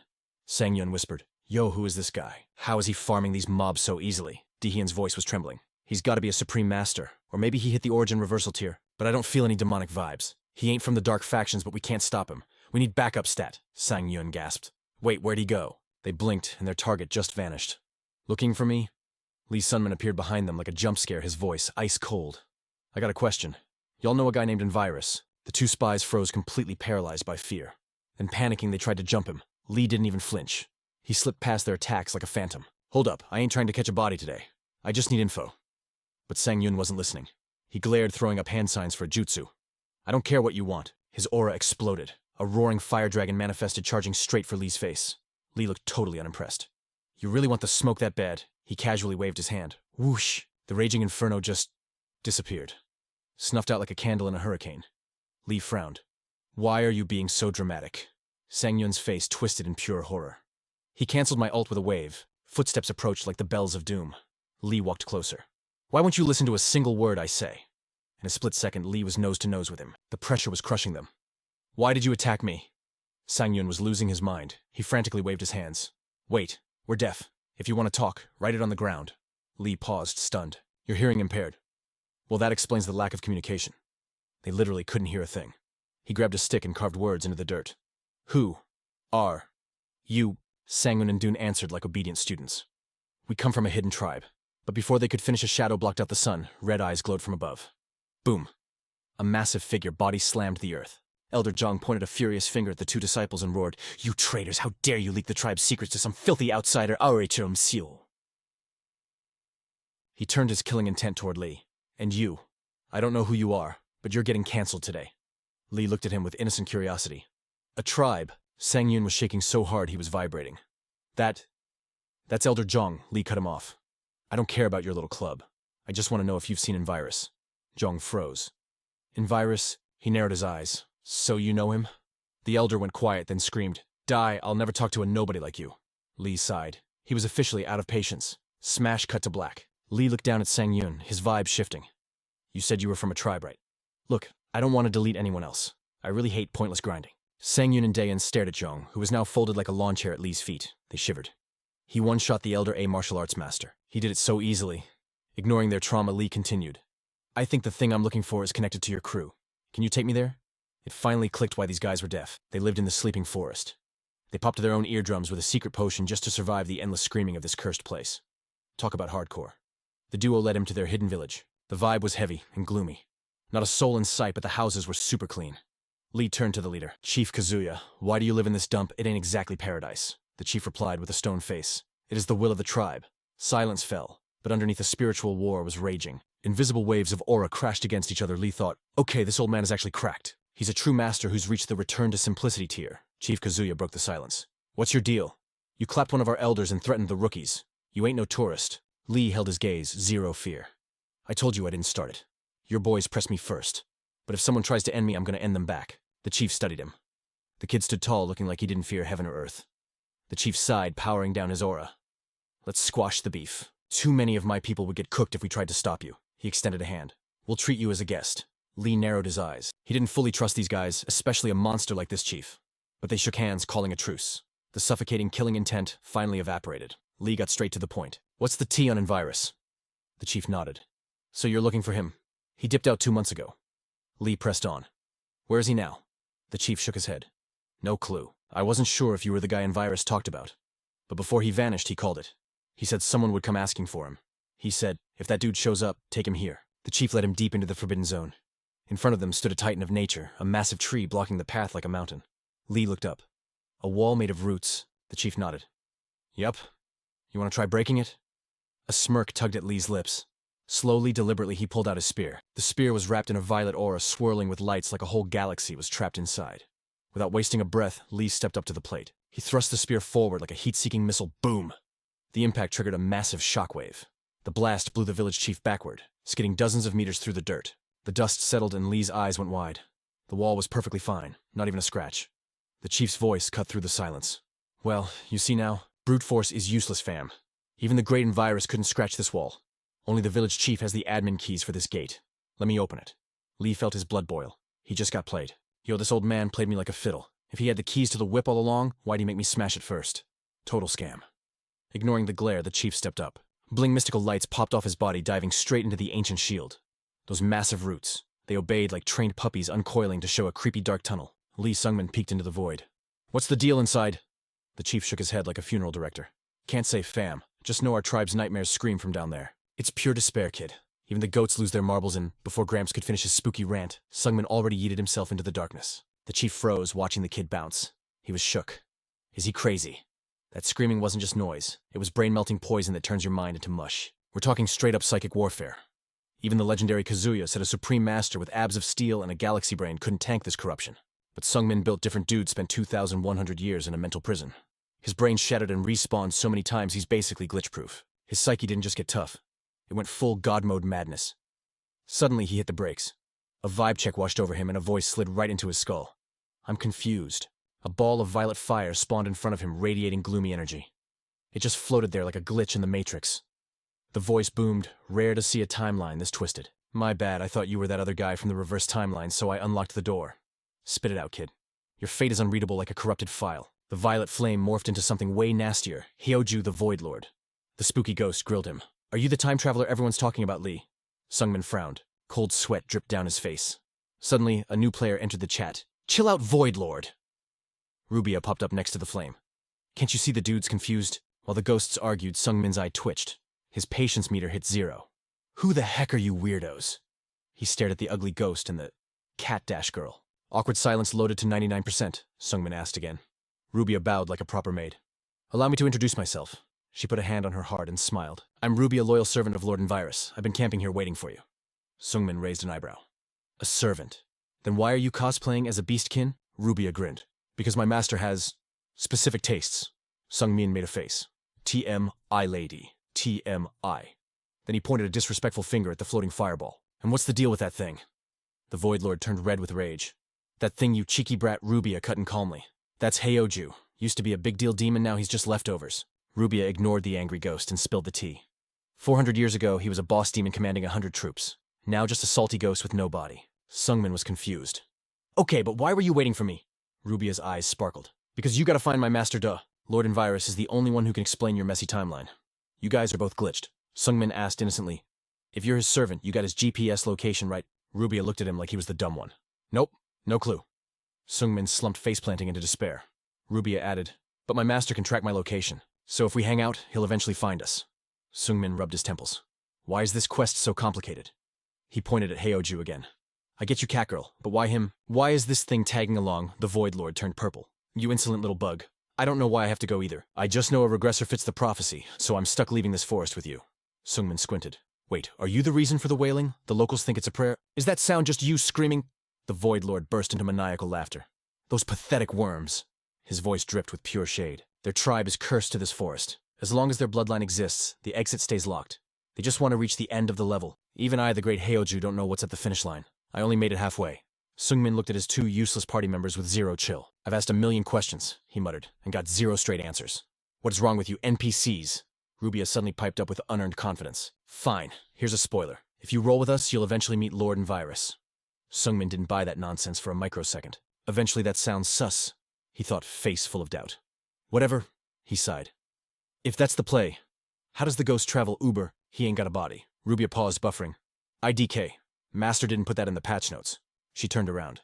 S1: Sang Yun whispered, Yo, who is this guy? How is he farming these mobs so easily? Dehian's voice was trembling. He's gotta be a supreme master. Or maybe he hit the origin reversal tier. But I don't feel any demonic vibes. He ain't from the dark factions, but we can't stop him. We need backup stat, Sang Yun gasped. Wait, where'd he go? They blinked, and their target just vanished. Looking for me? Lee Sunman appeared behind them like a jump scare, his voice ice cold. I got a question. Y'all know a guy named Invirus? The two spies froze, completely paralyzed by fear. Then panicking, they tried to jump him. Lee didn't even flinch. He slipped past their attacks like a phantom. Hold up, I ain't trying to catch a body today. I just need info. But Sang Yun wasn't listening. He glared, throwing up hand signs for a jutsu. I don't care what you want. His aura exploded. A roaring fire dragon manifested, charging straight for Lee's face. Lee looked totally unimpressed. You really want the smoke that bad? He casually waved his hand. Whoosh! The raging inferno just disappeared. Snuffed out like a candle in a hurricane. Lee frowned. Why are you being so dramatic? Sang Yun's face twisted in pure horror. He canceled my ult with a wave. Footsteps approached like the bells of doom. Lee walked closer. Why won't you listen to a single word I say? In a split second, Lee was nose to nose with him. The pressure was crushing them. Why did you attack me? Sang Yun was losing his mind. He frantically waved his hands. Wait, we're deaf. If you want to talk, write it on the ground. Lee paused, stunned. You're hearing impaired. Well, that explains the lack of communication. They literally couldn't hear a thing. He grabbed a stick and carved words into the dirt. Who are you? Sang Yun and Dune answered like obedient students. We come from a hidden tribe. But before they could finish, a shadow blocked out the sun. Red eyes glowed from above. Boom. A massive figure, body slammed the earth. Elder Zhang pointed a furious finger at the two disciples and roared, You traitors, how dare you leak the tribe's secrets to some filthy outsider, He turned his killing intent toward Lee. And you. I don't know who you are, but you're getting cancelled today. Lee looked at him with innocent curiosity. A tribe? Sang Yun was shaking so hard he was vibrating. That's Elder Zhang, Lee cut him off. I don't care about your little club. I just want to know if you've seen Invirus. Zhang froze. Invirus? He narrowed his eyes. So you know him? The elder went quiet, then screamed, Die, I'll never talk to a nobody like you. Lee sighed. He was officially out of patience. Smash cut to black. Lee looked down at Sang Yun, his vibe shifting. You said you were from a tribe, right? Look, I don't want to delete anyone else. I really hate pointless grinding. Sang Yun and Dayan stared at Zhang, who was now folded like a lawn chair at Lee's feet. They shivered. He one-shot the elder A martial arts master. He did it so easily. Ignoring their trauma, Lee continued. I think the thing I'm looking for is connected to your crew. Can you take me there? It finally clicked why these guys were deaf. They lived in the sleeping forest. They popped their own eardrums with a secret potion just to survive the endless screaming of this cursed place. Talk about hardcore. The duo led him to their hidden village. The vibe was heavy and gloomy. Not a soul in sight, but the houses were super clean. Lee turned to the leader. Chief Kazuya, why do you live in this dump? It ain't exactly paradise. The chief replied with a stone face. It is the will of the tribe. Silence fell, but underneath a spiritual war was raging. Invisible waves of aura crashed against each other. Lee thought, okay, this old man is actually cracked. He's a true master who's reached the return to simplicity tier. Chief Kazuya broke the silence. What's your deal? You clapped one of our elders and threatened the rookies. You ain't no tourist. Lee held his gaze, zero fear. I told you I didn't start it. Your boys pressed me first. But if someone tries to end me, I'm gonna end them back. The chief studied him. The kid stood tall, looking like he didn't fear heaven or earth. The chief sighed, powering down his aura. Let's squash the beef. Too many of my people would get cooked if we tried to stop you. He extended a hand. We'll treat you as a guest. Lee narrowed his eyes. He didn't fully trust these guys, especially a monster like this chief. But they shook hands, calling a truce. The suffocating killing intent finally evaporated. Lee got straight to the point. What's the tea on Invirus? The chief nodded. So you're looking for him? He dipped out 2 months ago. Lee pressed on. Where is he now? The chief shook his head. No clue. I wasn't sure if you were the guy Invirus talked about. But before he vanished, he called it. He said someone would come asking for him. He said, if that dude shows up, take him here. The chief led him deep into the forbidden zone. In front of them stood a titan of nature, a massive tree blocking the path like a mountain. Lee looked up. A wall made of roots. The chief nodded. Yup. You want to try breaking it? A smirk tugged at Lee's lips. Slowly, deliberately, he pulled out his spear. The spear was wrapped in a violet aura swirling with lights like a whole galaxy was trapped inside. Without wasting a breath, Lee stepped up to the plate. He thrust the spear forward like a heat-seeking missile. Boom! The impact triggered a massive shockwave. The blast blew the village chief backward, skidding dozens of meters through the dirt. The dust settled and Lee's eyes went wide. The wall was perfectly fine, not even a scratch. The chief's voice cut through the silence. Well, you see now, brute force is useless, fam. Even the great Invirus couldn't scratch this wall. Only the village chief has the admin keys for this gate. Let me open it. Lee felt his blood boil. He just got played. Yo, this old man played me like a fiddle. If he had the keys to the whip all along, why'd he make me smash it first? Total scam. Ignoring the glare, the chief stepped up. Bling mystical lights popped off his body, diving straight into the ancient shield. Those massive roots. They obeyed like trained puppies uncoiling to show a creepy dark tunnel. Lee Sungman peeked into the void. What's the deal inside? The chief shook his head like a funeral director. Can't say, fam. Just know our tribe's nightmares scream from down there. It's pure despair, kid. Even the goats lose their marbles, and before Gramps could finish his spooky rant, Sungmin already yeeted himself into the darkness. The chief froze, watching the kid bounce. He was shook. Is he crazy? That screaming wasn't just noise. It was brain-melting poison that turns your mind into mush. We're talking straight-up psychic warfare. Even the legendary Kazuya said a supreme master with abs of steel and a galaxy brain couldn't tank this corruption. But Sungmin built different dudes spent 2,100 years in a mental prison. His brain shattered and respawned so many times he's basically glitch-proof. His psyche didn't just get tough. It went full god-mode madness. Suddenly he hit the brakes. A vibe check washed over him and a voice slid right into his skull. I'm confused. A ball of violet fire spawned in front of him, radiating gloomy energy. It just floated there like a glitch in the Matrix. The voice boomed, rare to see a timeline this twisted. My bad, I thought you were that other guy from the reverse timeline, so I unlocked the door. Spit it out, kid. Your fate is unreadable like a corrupted file. The violet flame morphed into something way nastier, Hyoju the Void Lord. The spooky ghost grilled him. Are you the time traveler everyone's talking about, Lee? Sungmin frowned. Cold sweat dripped down his face. Suddenly, a new player entered the chat. Chill out, Void Lord! Rubia popped up next to the flame. Can't you see the dude's confused? While the ghosts argued, Sungmin's eye twitched. His patience meter hit 0. Who the heck are you weirdos? He stared at the ugly ghost and the cat dash girl. Awkward silence loaded to 99%, Sungmin asked again. Rubia bowed like a proper maid. Allow me to introduce myself. She put a hand on her heart and smiled. I'm Rubia, loyal servant of Lord Envirus. I've been camping here waiting for you. Sungmin raised an eyebrow. A servant? Then why are you cosplaying as a beastkin? Rubia grinned. Because my master has specific tastes. Sungmin made a face. TMI lady. TMI. Then he pointed a disrespectful finger at the floating fireball. And what's the deal with that thing? The Void Lord turned red with rage. That thing you cheeky brat, Rubia cut in calmly. That's Hyoju. Used to be a big deal demon, now he's just leftovers. Rubia ignored the angry ghost and spilled the tea. 400 years ago, he was a boss demon commanding 100 troops. Now just a salty ghost with no body. Sungmin was confused. Okay, but why were you waiting for me? Rubia's eyes sparkled. Because you gotta find my master, duh. Lord Envirus is the only one who can explain your messy timeline. You guys are both glitched. Sungmin asked innocently. If you're his servant, you got his GPS location right? Rubia looked at him like he was the dumb one. Nope, no clue. Sungmin slumped face-planting into despair. Rubia added, but my master can track my location, so if we hang out, he'll eventually find us. Sungmin rubbed his temples. Why is this quest so complicated? He pointed at Hyoju again. I get you, Catgirl, but why him? Why is this thing tagging along? The Void Lord turned purple. You insolent little bug. I don't know why I have to go either. I just know a regressor fits the prophecy, so I'm stuck leaving this forest with you. Sungmin squinted. Wait, are you the reason for the wailing? The locals think it's a prayer? Is that sound just you screaming? The Void Lord burst into maniacal laughter. Those pathetic worms. His voice dripped with pure shade. Their tribe is cursed to this forest. As long as their bloodline exists, the exit stays locked. They just want to reach the end of the level. Even I, the great Hyoju, don't know what's at the finish line. I only made it halfway. Sungmin looked at his 2 useless party members with 0 chill. I've asked a million questions, he muttered, and got 0 straight answers. What is wrong with you, NPCs? Rubia suddenly piped up with unearned confidence. Fine, here's a spoiler. If you roll with us, you'll eventually meet Lord Envirus. Sungmin didn't buy that nonsense for a microsecond. Eventually that sounds sus, he thought, face full of doubt. Whatever, he sighed. If that's the play, how does the ghost travel Uber? He ain't got a body. Rubia paused, buffering. IDK. Master didn't put that in the patch notes. She turned around.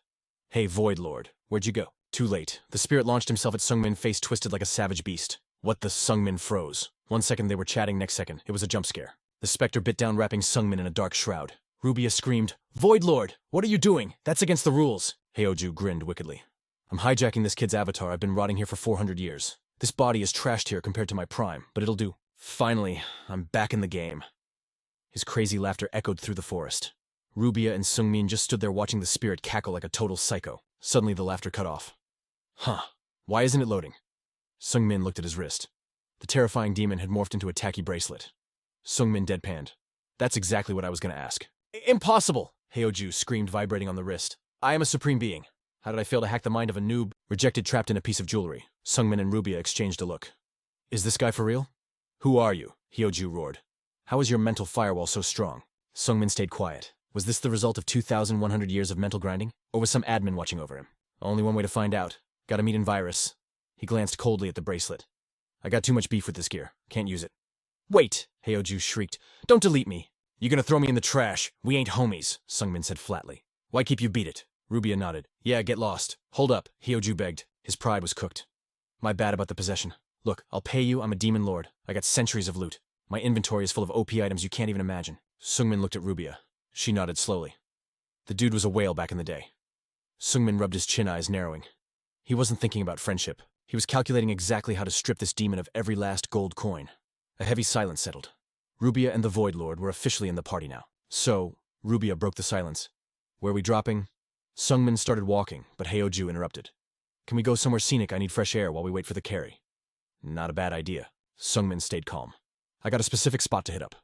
S1: Hey, Void Lord, where'd you go? Too late. The spirit launched himself at Sungmin, face twisted like a savage beast. What the? Sungmin froze. 1 second they were chatting, next second it was a jump scare. The specter bit down, wrapping Sungmin in a dark shroud. Rubia screamed, Void Lord, what are you doing? That's against the rules. Hyoju grinned wickedly. I'm hijacking this kid's avatar. I've been rotting here for 400 years. This body is trashed here compared to my prime, but it'll do. Finally, I'm back in the game. His crazy laughter echoed through the forest. Rubia and Sungmin just stood there watching the spirit cackle like a total psycho. Suddenly the laughter cut off. Huh. Why isn't it loading? Sungmin looked at his wrist. The terrifying demon had morphed into a tacky bracelet. Sungmin deadpanned. That's exactly what I was going to ask. Impossible! Hyoju screamed, vibrating on the wrist. I am a supreme being. How did I fail to hack the mind of a noob? Rejected, trapped in a piece of jewelry. Sungmin and Rubia exchanged a look. Is this guy for real? Who are you? Hyoju roared. How is your mental firewall so strong? Sungmin stayed quiet. Was this the result of 2,100 years of mental grinding? Or was some admin watching over him? Only one way to find out. Gotta meet Envirus. He glanced coldly at the bracelet. I got too much beef with this gear. Can't use it. Wait! Hyoju shrieked. Don't delete me. You gonna throw me in the trash? We ain't homies, Sungmin said flatly. Why keep you beat it? Rubia nodded. Yeah, get lost. Hold up, Hyoju begged. His pride was cooked. My bad about the possession. Look, I'll pay you, I'm a demon lord. I got centuries of loot. My inventory is full of OP items you can't even imagine. Sungmin looked at Rubia. She nodded slowly. The dude was a whale back in the day. Sungmin rubbed his chin eyes, narrowing. He wasn't thinking about friendship. He was calculating exactly how to strip this demon of every last gold coin. A heavy silence settled. Rubia and the Void Lord were officially in the party now. So, Rubia broke the silence. Where are we dropping? Sungmin started walking, but Heoju interrupted. Can we go somewhere scenic? I need fresh air while we wait for the carry. Not a bad idea. Sungmin stayed calm. I got a specific spot to hit up.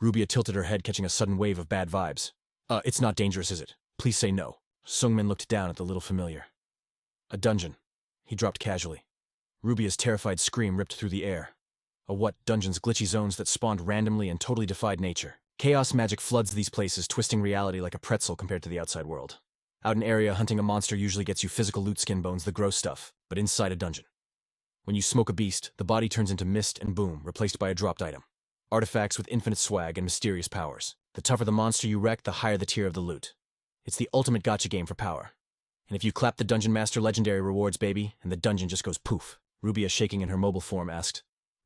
S1: Rubia tilted her head, catching a sudden wave of bad vibes. It's not dangerous, is it? Please say no. Sungmin looked down at the little familiar. A dungeon. He dropped casually. Rubia's terrified scream ripped through the air. A what? Dungeons, glitchy zones that spawned randomly and totally defied nature. Chaos magic floods these places, twisting reality like a pretzel compared to the outside world. Out in Eria, hunting a monster usually gets you physical loot, skin, bones, the gross stuff, but inside a dungeon. When you smoke a beast, the body turns into mist and boom, replaced by a dropped item. Artifacts with infinite swag and mysterious powers. The tougher the monster you wreck, the higher the tier of the loot. It's the ultimate gacha game for power. And if you clap the Dungeon Master legendary rewards, baby, and the dungeon just goes poof. Rubia, shaking in her mobile form, asked,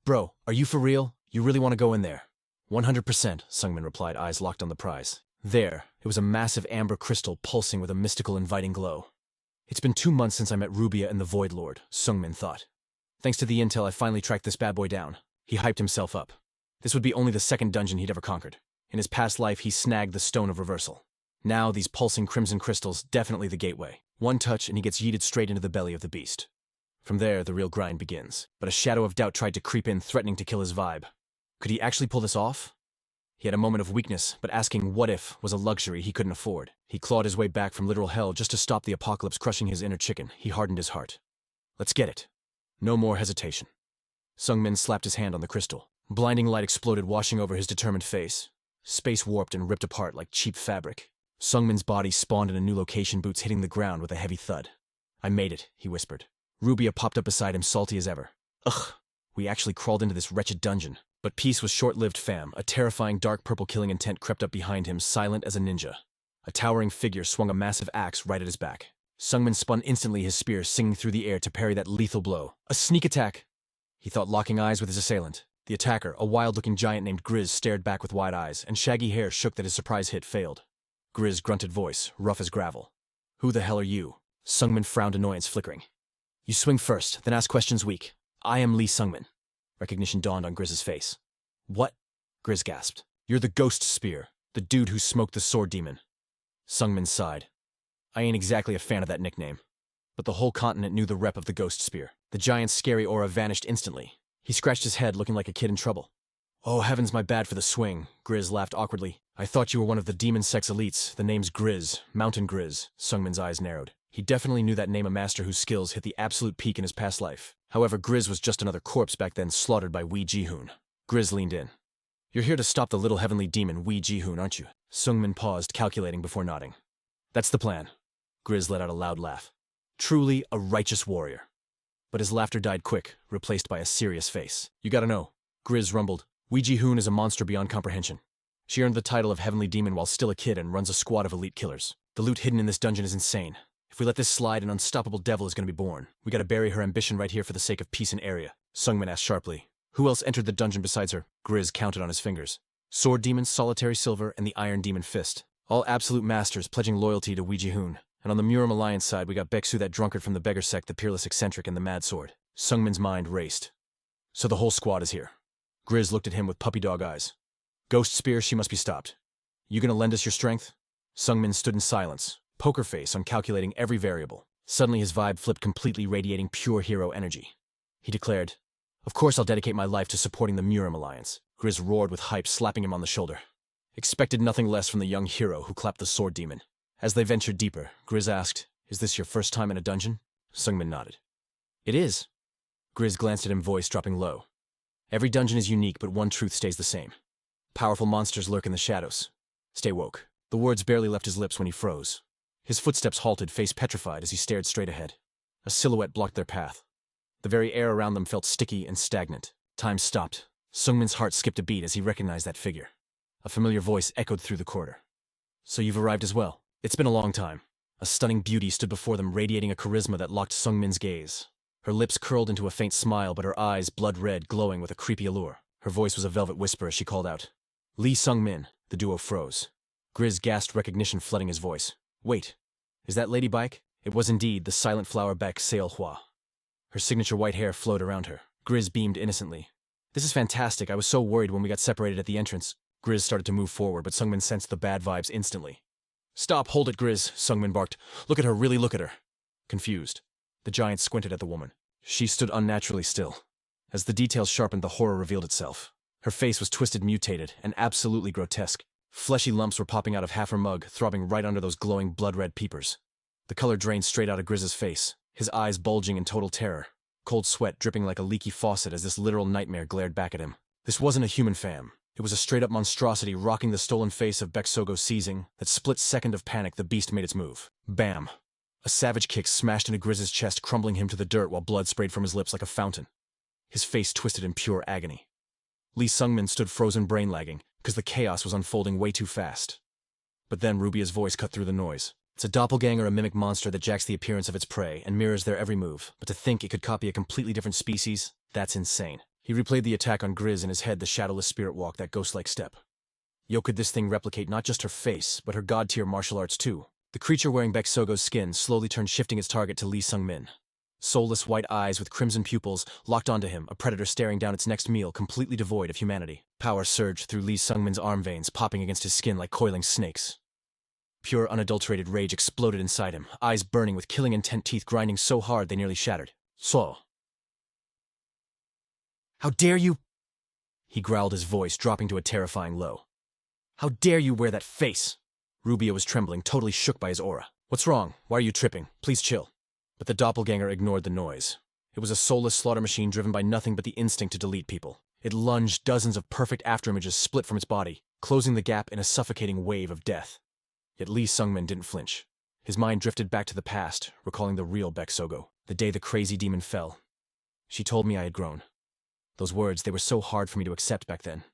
S1: Bro, are you for real? You really want to go in there? 100%, Sungmin replied, eyes locked on the prize. There, it was a massive amber crystal pulsing with a mystical, inviting glow. It's been 2 months since I met Rubia and the Void Lord, Sungmin thought. Thanks to the intel, I finally tracked this bad boy down. He hyped himself up. This would be only the second dungeon he'd ever conquered. In his past life, he snagged the Stone of Reversal. Now, these pulsing crimson crystals, definitely the gateway. One touch and he gets yeeted straight into the belly of the beast. From there, the real grind begins. But a shadow of doubt tried to creep in, threatening to kill his vibe. Could he actually pull this off? He had a moment of weakness, but asking what if was a luxury he couldn't afford. He clawed his way back from literal hell just to stop the apocalypse crushing his inner chicken. He hardened his heart. Let's get it. No more hesitation. Sungmin slapped his hand on the crystal. Blinding light exploded, washing over his determined face. Space warped and ripped apart like cheap fabric. Sungmin's body spawned in a new location, boots hitting the ground with a heavy thud. I made it, he whispered. Rubia popped up beside him, salty as ever. Ugh, we actually crawled into this wretched dungeon. But peace was short-lived, fam. A terrifying dark purple killing intent crept up behind him, silent as a ninja. A towering figure swung a massive axe right at his back. Sungmin spun instantly, his spear singing through the air to parry that lethal blow. A sneak attack! He thought, locking eyes with his assailant. The attacker, a wild-looking giant named Grizz, stared back with wide eyes, and shaggy hair shook that his surprise hit failed. Grizz grunted voice, rough as gravel. Who the hell are you? Sungmin frowned, annoyance flickering. You swing first, then ask questions weak. I am Lee Sungmin. Recognition dawned on Grizz's face. What? Grizz gasped. You're the Ghost Spear, the dude who smoked the sword demon. Sungmin sighed. I ain't exactly a fan of that nickname. But the whole continent knew the rep of the Ghost Spear. The giant's scary aura vanished instantly. He scratched his head, looking like a kid in trouble. Oh, heavens, my bad for the swing, Grizz laughed awkwardly. I thought you were one of the demon sex elites. The name's Grizz, Mountain Grizz. Sungmin's eyes narrowed. He definitely knew that name, a master whose skills hit the absolute peak in his past life. However, Grizz was just another corpse back then, slaughtered by Wee Ji-hoon. Grizz leaned in. You're here to stop the little heavenly demon, Wee Ji-hoon, aren't you? Sungmin paused, calculating before nodding. That's the plan. Grizz let out a loud laugh. Truly a righteous warrior. But his laughter died quick, replaced by a serious face. You gotta know, Grizz rumbled. Wee Ji-hoon is a monster beyond comprehension. She earned the title of Heavenly Demon while still a kid and runs a squad of elite killers. The loot hidden in this dungeon is insane. If we let this slide, an unstoppable devil is gonna be born. We gotta bury her ambition right here for the sake of peace in Eria. Sungmin asked sharply. Who else entered the dungeon besides her? Grizz counted on his fingers. Sword Demon, Solitary Silver, and the Iron Demon Fist. All absolute masters pledging loyalty to Wee Ji-hoon. And on the Muram Alliance side, we got Beksu, that drunkard from the beggar sect, the peerless eccentric, and the mad sword. Sungmin's mind raced. So the whole squad is here. Grizz looked at him with puppy dog eyes. Ghost Spear, she must be stopped. You gonna lend us your strength? Sungmin stood in silence, poker face on calculating every variable. Suddenly his vibe flipped completely, radiating pure hero energy. He declared, Of course I'll dedicate my life to supporting the Muram Alliance. Grizz roared with hype, slapping him on the shoulder. Expected nothing less from the young hero who clapped the sword demon. As they ventured deeper, Grizz asked, Is this your first time in a dungeon? Sungmin nodded. It is. Grizz glanced at him, voice dropping low. Every dungeon is unique, but one truth stays the same. Powerful monsters lurk in the shadows. Stay woke. The words barely left his lips when he froze. His footsteps halted, face petrified as he stared straight ahead. A silhouette blocked their path. The very air around them felt sticky and stagnant. Time stopped. Sungmin's heart skipped a beat as he recognized that figure. A familiar voice echoed through the corridor. So you've arrived as well. It's been a long time. A stunning beauty stood before them, radiating a charisma that locked Sungmin's gaze. Her lips curled into a faint smile, but her eyes, blood red, glowing with a creepy allure. Her voice was a velvet whisper as she called out, "Lee Sung-min." The duo froze. Grizz gasped, recognition flooding his voice. "Wait, is that Lady Bike?" It was indeed the silent flower Baek Seol-hwa. Her signature white hair flowed around her. Grizz beamed innocently. "This is fantastic. I was so worried when we got separated at the entrance." Grizz started to move forward, but Sungmin sensed the bad vibes instantly. "Stop, hold it, Grizz," Sungmin barked. "Look at her, really look at her." Confused, the giant squinted at the woman. She stood unnaturally still. As the details sharpened, the horror revealed itself. Her face was twisted, mutated, and absolutely grotesque. Fleshy lumps were popping out of half her mug, throbbing right under those glowing blood-red peepers. The color drained straight out of Grizz's face, his eyes bulging in total terror. Cold sweat dripping like a leaky faucet as this literal nightmare glared back at him. This wasn't a human fam. It was a straight-up monstrosity rocking the stolen face of Baek Sogo seizing. That split second of panic, the beast made its move. Bam! A savage kick smashed into Grizz's chest, crumbling him to the dirt while blood sprayed from his lips like a fountain. His face twisted in pure agony. Lee Sung-min stood frozen, brain lagging, because the chaos was unfolding way too fast. But then Rubia's voice cut through the noise. "It's a doppelganger, a mimic monster that jacks the appearance of its prey and mirrors their every move. But to think it could copy a completely different species, that's insane." He replayed the attack on Grizz in his head, the shadowless spirit walk, that ghost-like step. Yo, could this thing replicate not just her face, but her god-tier martial arts too? The creature wearing Baek Sogo's skin slowly turned, shifting its target to Lee Sung-min. Soulless white eyes with crimson pupils locked onto him, a predator staring down its next meal, completely devoid of humanity. Power surged through Lee Sung-min's arm veins, popping against his skin like coiling snakes. Pure, unadulterated rage exploded inside him, eyes burning with killing intent, teeth grinding so hard they nearly shattered. "So, how dare you?" he growled, his voice dropping to a terrifying low. "How dare you wear that face?" Rubia was trembling, totally shook by his aura. "What's wrong? Why are you tripping? Please chill." But the doppelganger ignored the noise. It was a soulless slaughter machine driven by nothing but the instinct to delete people. It lunged, dozens of perfect afterimages split from its body, closing the gap in a suffocating wave of death. Yet Lee Sung-min didn't flinch. His mind drifted back to the past, recalling the real Baek Sogo, the day the crazy demon fell. She told me I had grown. Those words, they were so hard for me to accept back then.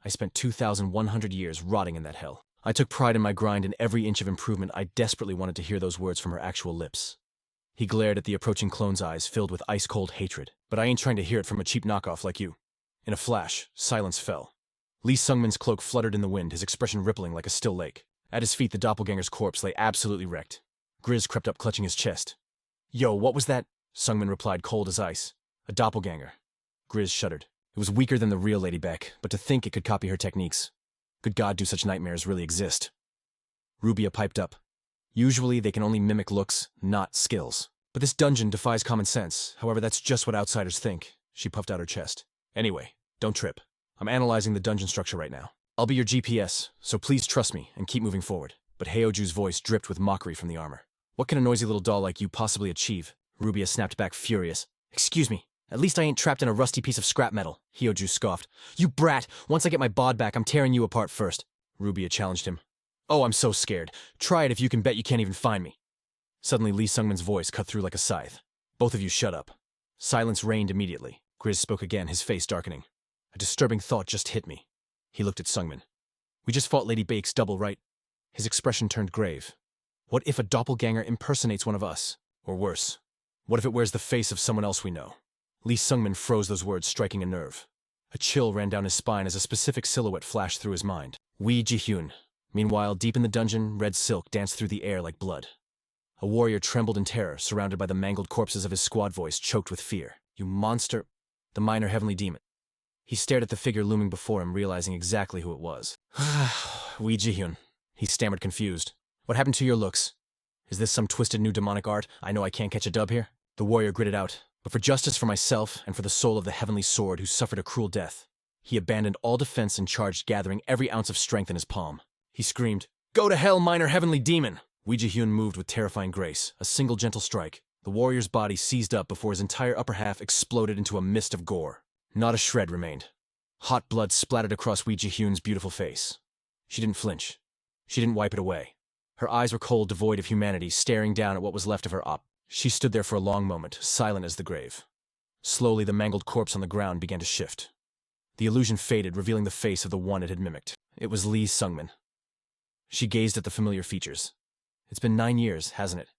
S1: I spent 2,100 years rotting in that hell. I took pride in my grind and every inch of improvement. I desperately wanted to hear those words from her actual lips. He glared at the approaching clone's eyes, filled with ice-cold hatred. "But I ain't trying to hear it from a cheap knockoff like you." In a flash, silence fell. Lee Sung-min's cloak fluttered in the wind, his expression rippling like a still lake. At his feet, the doppelganger's corpse lay absolutely wrecked. Grizz crept up, clutching his chest. "Yo, what was that?" Sung-min replied, cold as ice. "A doppelganger." Grizz shuddered. It was weaker than the real Lady Baek, but to think it could copy her techniques. Could God, do such nightmares really exist? Rubia piped up. "Usually they can only mimic looks, not skills. But this dungeon defies common sense. However, that's just what outsiders think." She puffed out her chest. "Anyway, don't trip. I'm analyzing the dungeon structure right now. I'll be your GPS, so please trust me and keep moving forward." But Heoju's voice dripped with mockery from the armor. "What can a noisy little doll like you possibly achieve?" Rubia snapped back, furious. "Excuse me. At least I ain't trapped in a rusty piece of scrap metal," Heoju scoffed. "You brat! Once I get my bod back, I'm tearing you apart first." Rubia challenged him. "Oh, I'm so scared. Try it if you can bet you can't even find me." Suddenly, Lee Sung-min's voice cut through like a scythe. "Both of you shut up." Silence reigned immediately. Grizz spoke again, his face darkening. "A disturbing thought just hit me." He looked at Sung-min. "We just fought Lady Baek's double, right?" His expression turned grave. "What if a doppelganger impersonates one of us? Or worse, what if it wears the face of someone else we know?" Lee Sung-min froze, those words striking a nerve. A chill ran down his spine as a specific silhouette flashed through his mind. Wee Ji-hyun. Meanwhile, deep in the dungeon, red silk danced through the air like blood. A warrior trembled in terror, surrounded by the mangled corpses of his squad, voice choked with fear. "You monster!" The minor heavenly demon. He stared at the figure looming before him, realizing exactly who it was. "Wee Ji-hyun," he stammered, confused. "What happened to your looks? Is this some twisted new demonic art? I know I can't catch a dub here." The warrior gritted out. "But for justice for myself and for the soul of the heavenly sword who suffered a cruel death." He abandoned all defense and charged, gathering every ounce of strength in his palm. He screamed, "Go to hell, minor heavenly demon!" Wee Ji-hyun moved with terrifying grace, a single gentle strike. The warrior's body seized up before his entire upper half exploded into a mist of gore. Not a shred remained. Hot blood splattered across Wee Ji-hyun's beautiful face. She didn't flinch. She didn't wipe it away. Her eyes were cold, devoid of humanity, staring down at what was left of her op. She stood there for a long moment, silent as the grave. Slowly, the mangled corpse on the ground began to shift. The illusion faded, revealing the face of the one it had mimicked. It was Lee Sung-min. She gazed at the familiar features. "It's been 9 years, hasn't it?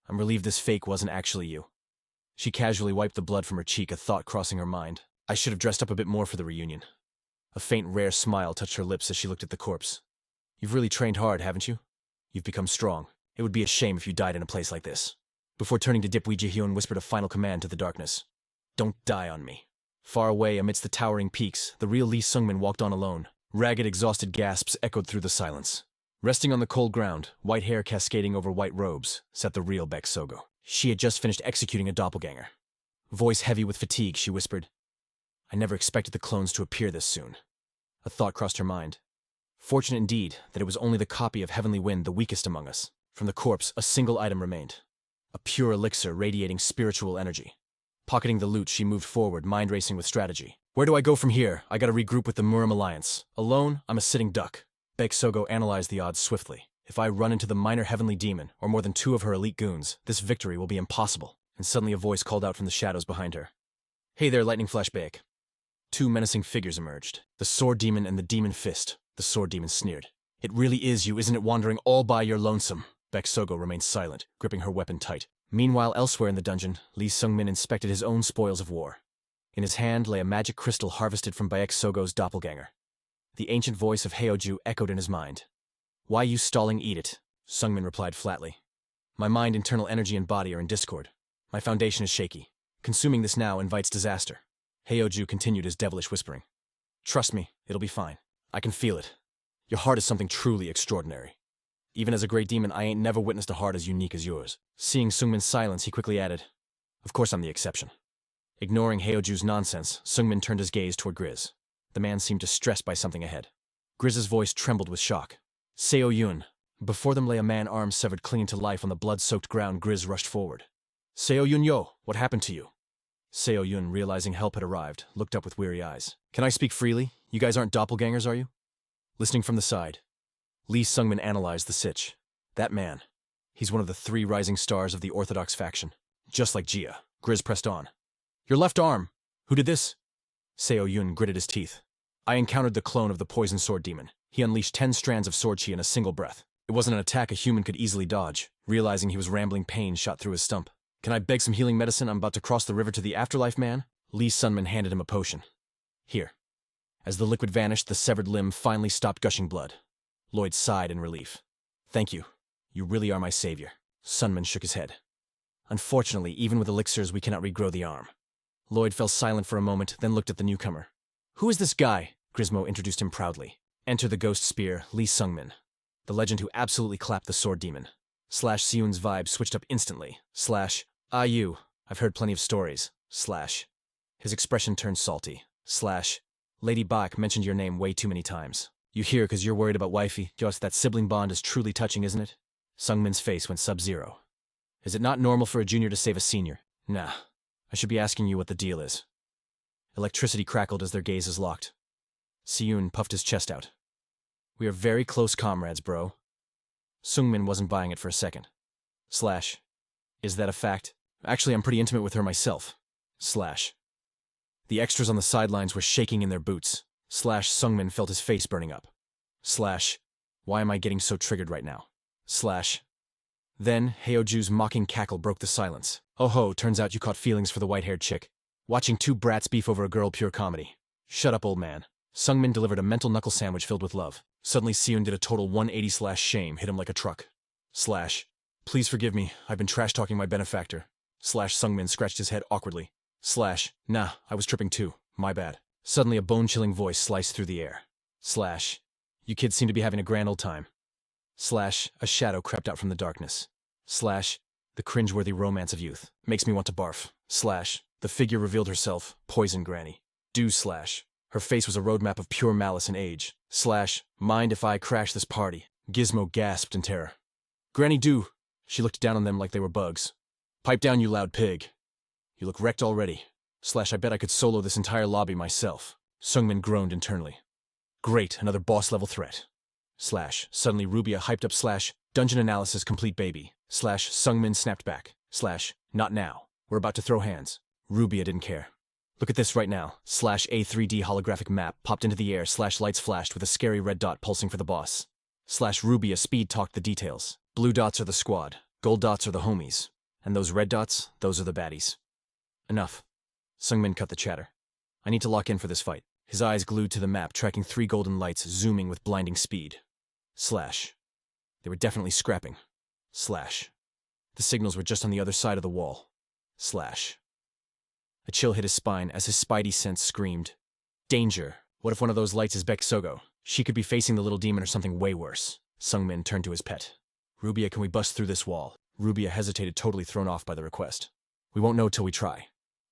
S1: I'm relieved this fake wasn't actually you." She casually wiped the blood from her cheek, a thought crossing her mind. I should have dressed up a bit more for the reunion. A faint, rare smile touched her lips as she looked at the corpse. You've really trained hard, haven't you? You've become strong. It would be a shame if you died in a place like this. Before turning to Dipwi, Ji-hyun whispered a final command to the darkness. Don't die on me. Far away, amidst the towering peaks, the real Lee Sungmin walked on alone. Ragged, exhausted gasps echoed through the silence. Resting on the cold ground, white hair cascading over white robes, sat the real Baek Sogo. She had just finished executing a doppelganger. Voice heavy with fatigue, she whispered, I never expected the clones to appear this soon. A thought crossed her mind. Fortunate indeed that it was only the copy of Heavenly Wind, the weakest among us. From the corpse, a single item remained. A pure elixir radiating spiritual energy. Pocketing the loot, she moved forward, mind racing with strategy. Where do I go from here? I gotta regroup with the Murim Alliance. Alone, I'm a sitting duck. Baek Sogo analyzed the odds swiftly. If I run into the minor heavenly demon, or more than 2 of her elite goons, this victory will be impossible. And suddenly a voice called out from the shadows behind her. Hey there, Lightning Flash Baek. 2 menacing figures emerged. The sword demon and the demon fist. The sword demon sneered. It really is you, isn't it, wandering all by your lonesome? Baek Sogo remained silent, gripping her weapon tight. Meanwhile, elsewhere in the dungeon, Lee Sungmin inspected his own spoils of war. In his hand lay a magic crystal harvested from Baek Sogo's doppelganger. The ancient voice of Heoju echoed in his mind. Why you stalling, eat it, Sungmin replied flatly. My mind, internal energy, and body are in discord. My foundation is shaky. Consuming this now invites disaster. Heoju continued his devilish whispering. Trust me, it'll be fine. I can feel it. Your heart is something truly extraordinary. Even as a great demon, I ain't never witnessed a heart as unique as yours. Seeing Sungmin's silence, he quickly added, Of course I'm the exception. Ignoring Heoju's nonsense, Sungmin turned his gaze toward Grizz. The man seemed distressed by something ahead. Grizz's voice trembled with shock. Seo Yun. Before them lay a man, arms severed, clinging to life on the blood-soaked ground. Grizz rushed forward. Seo Yun yo, what happened to you? Seo Yun, realizing help had arrived, looked up with weary eyes. Can I speak freely? You guys aren't doppelgangers, are you? Listening from the side, Lee Sungmin analyzed the sitch. That man. He's one of the 3 rising stars of the Orthodox faction. Just like Jia. Grizz pressed on. Your left arm! Who did this? Seo Yun gritted his teeth. I encountered the clone of the poison sword demon. He unleashed 10 strands of sword chi in a single breath. It wasn't an attack a human could easily dodge. Realizing he was rambling, pain shot through his stump. Can I beg some healing medicine? I'm about to cross the river to the afterlife, man. Lee Sungmin handed him a potion. Here. As the liquid vanished, the severed limb finally stopped gushing blood. Lloyd sighed in relief. Thank you. You really are my savior. Sungmin shook his head. Unfortunately, even with elixirs, we cannot regrow the arm. Lloyd fell silent for a moment, then looked at the newcomer. Who is this guy? Grismo introduced him proudly. Enter the ghost spear, Lee Sungmin. The legend who absolutely clapped the sword demon. Seun's vibe switched up instantly. You. I've heard plenty of stories. His expression turned salty. Lady Bach mentioned your name way too many times. You hear because you're worried about wifey. Just that sibling bond is truly touching, isn't it? Sungmin's face went sub-zero. Is it not normal for a junior to save a senior? Nah. I should be asking you what the deal is. Electricity crackled as their gazes locked. Seun puffed his chest out. We are very close comrades, bro. Sungmin wasn't buying it for a second. Is that a fact? Actually, I'm pretty intimate with her myself. The extras on the sidelines were shaking in their boots. Sungmin felt his face burning up. Why am I getting so triggered right now? Then, Heoju's mocking cackle broke the silence. Oh ho, turns out you caught feelings for the white-haired chick. Watching 2 brats beef over a girl, pure comedy. Shut up, old man. Sungmin delivered a mental knuckle sandwich filled with love. Suddenly, Seun did a total 180/shame, hit him like a truck. Please forgive me, I've been trash-talking my benefactor. Sungmin scratched his head awkwardly. Nah, I was tripping too. My bad. Suddenly, a bone-chilling voice sliced through the air. You kids seem to be having a grand old time. A shadow crept out from the darkness. The cringeworthy romance of youth. Makes me want to barf. The figure revealed herself, Poison Granny. Her face was a roadmap of pure malice and age. Mind if I crash this party? Gizmo gasped in terror. Granny do. She looked down on them like they were bugs. Pipe down, you loud pig. You look wrecked already. I bet I could solo this entire lobby myself. Sungmin groaned internally. Great, another boss-level threat. Suddenly Rubia hyped up dungeon analysis complete baby. Sungmin snapped back. Not now. We're about to throw hands. Rubia didn't care. Look at this right now. A 3D holographic map popped into the air. Lights flashed with a scary red dot pulsing for the boss. Rubia speed talked the details. Blue dots are the squad. Gold dots are the homies. And those red dots, those are the baddies. Enough. Sungmin cut the chatter. I need to lock in for this fight. His eyes glued to the map, tracking 3 golden lights zooming with blinding speed. Slash. They were definitely scrapping. Slash. The signals were just on the other side of the wall. Slash. A chill hit his spine as his spidey sense screamed. Danger. What if one of those lights is Baek Sogo? She could be facing the little demon or something way worse. Sungmin turned to his pet. Rubia, can we bust through this wall? Rubia hesitated, totally thrown off by the request. We won't know till we try.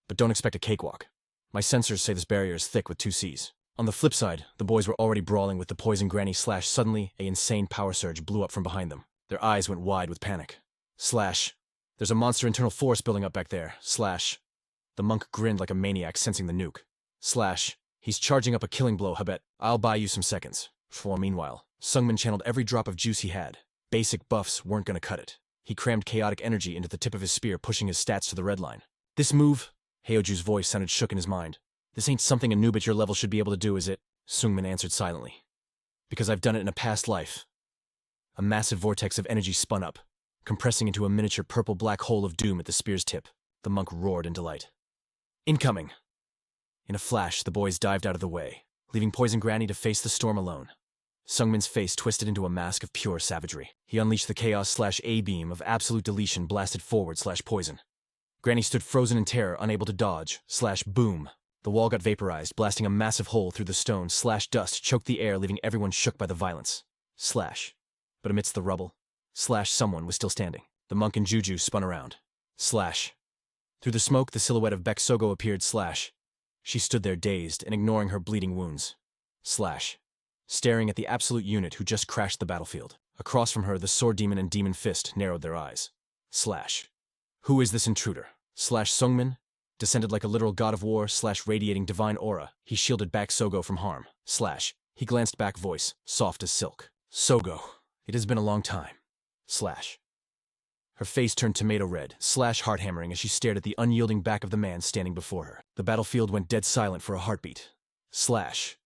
S1: But don't expect a cakewalk. My sensors say this barrier is thick with 2 Cs. On the flip side, the boys were already brawling with the poison granny. Slash. Suddenly, an insane power surge blew up from behind them. Their eyes went wide with panic. Slash. There's a monster internal force building up back there. Slash. The monk grinned like a maniac, sensing the nuke. Slash. He's charging up a killing blow, Habet. I'll buy you some seconds. Meanwhile, Sungmin channeled every drop of juice he had. Basic buffs weren't gonna cut it. He crammed chaotic energy into the tip of his spear, pushing his stats to the red line. This move... Heoju's voice sounded shook in his mind. This ain't something a noob at your level should be able to do, is it? Sungmin answered silently. Because I've done it in a past life. A massive vortex of energy spun up, compressing into a miniature purple-black hole of doom at the spear's tip. The monk roared in delight. Incoming! In a flash, the boys dived out of the way, leaving Poison Granny to face the storm alone. Sungmin's face twisted into a mask of pure savagery. He unleashed the chaos/A beam of absolute deletion, blasted forward/poison. Granny stood frozen in terror, unable to dodge/boom. The wall got vaporized, blasting a massive hole through the stone/dust choked the air, leaving everyone shook by the violence. Slash. But amidst the rubble/someone was still standing. The monk and Juju spun around. Slash. Through the smoke, the silhouette of Baek Sogo appeared/. She stood there dazed and ignoring her bleeding wounds. Slash. Staring at the absolute unit who just crashed the battlefield. Across from her, the sword demon and demon fist narrowed their eyes. Slash. Who is this intruder? Sungmin? Descended like a literal god of war/radiating divine aura, he shielded Baek Sogo from harm. Slash. He glanced back, voice soft as silk. Sogo. It has been a long time. Slash. Her face turned tomato red/heart hammering as she stared at the unyielding back of the man standing before her. The battlefield went dead silent for a heartbeat. Slash.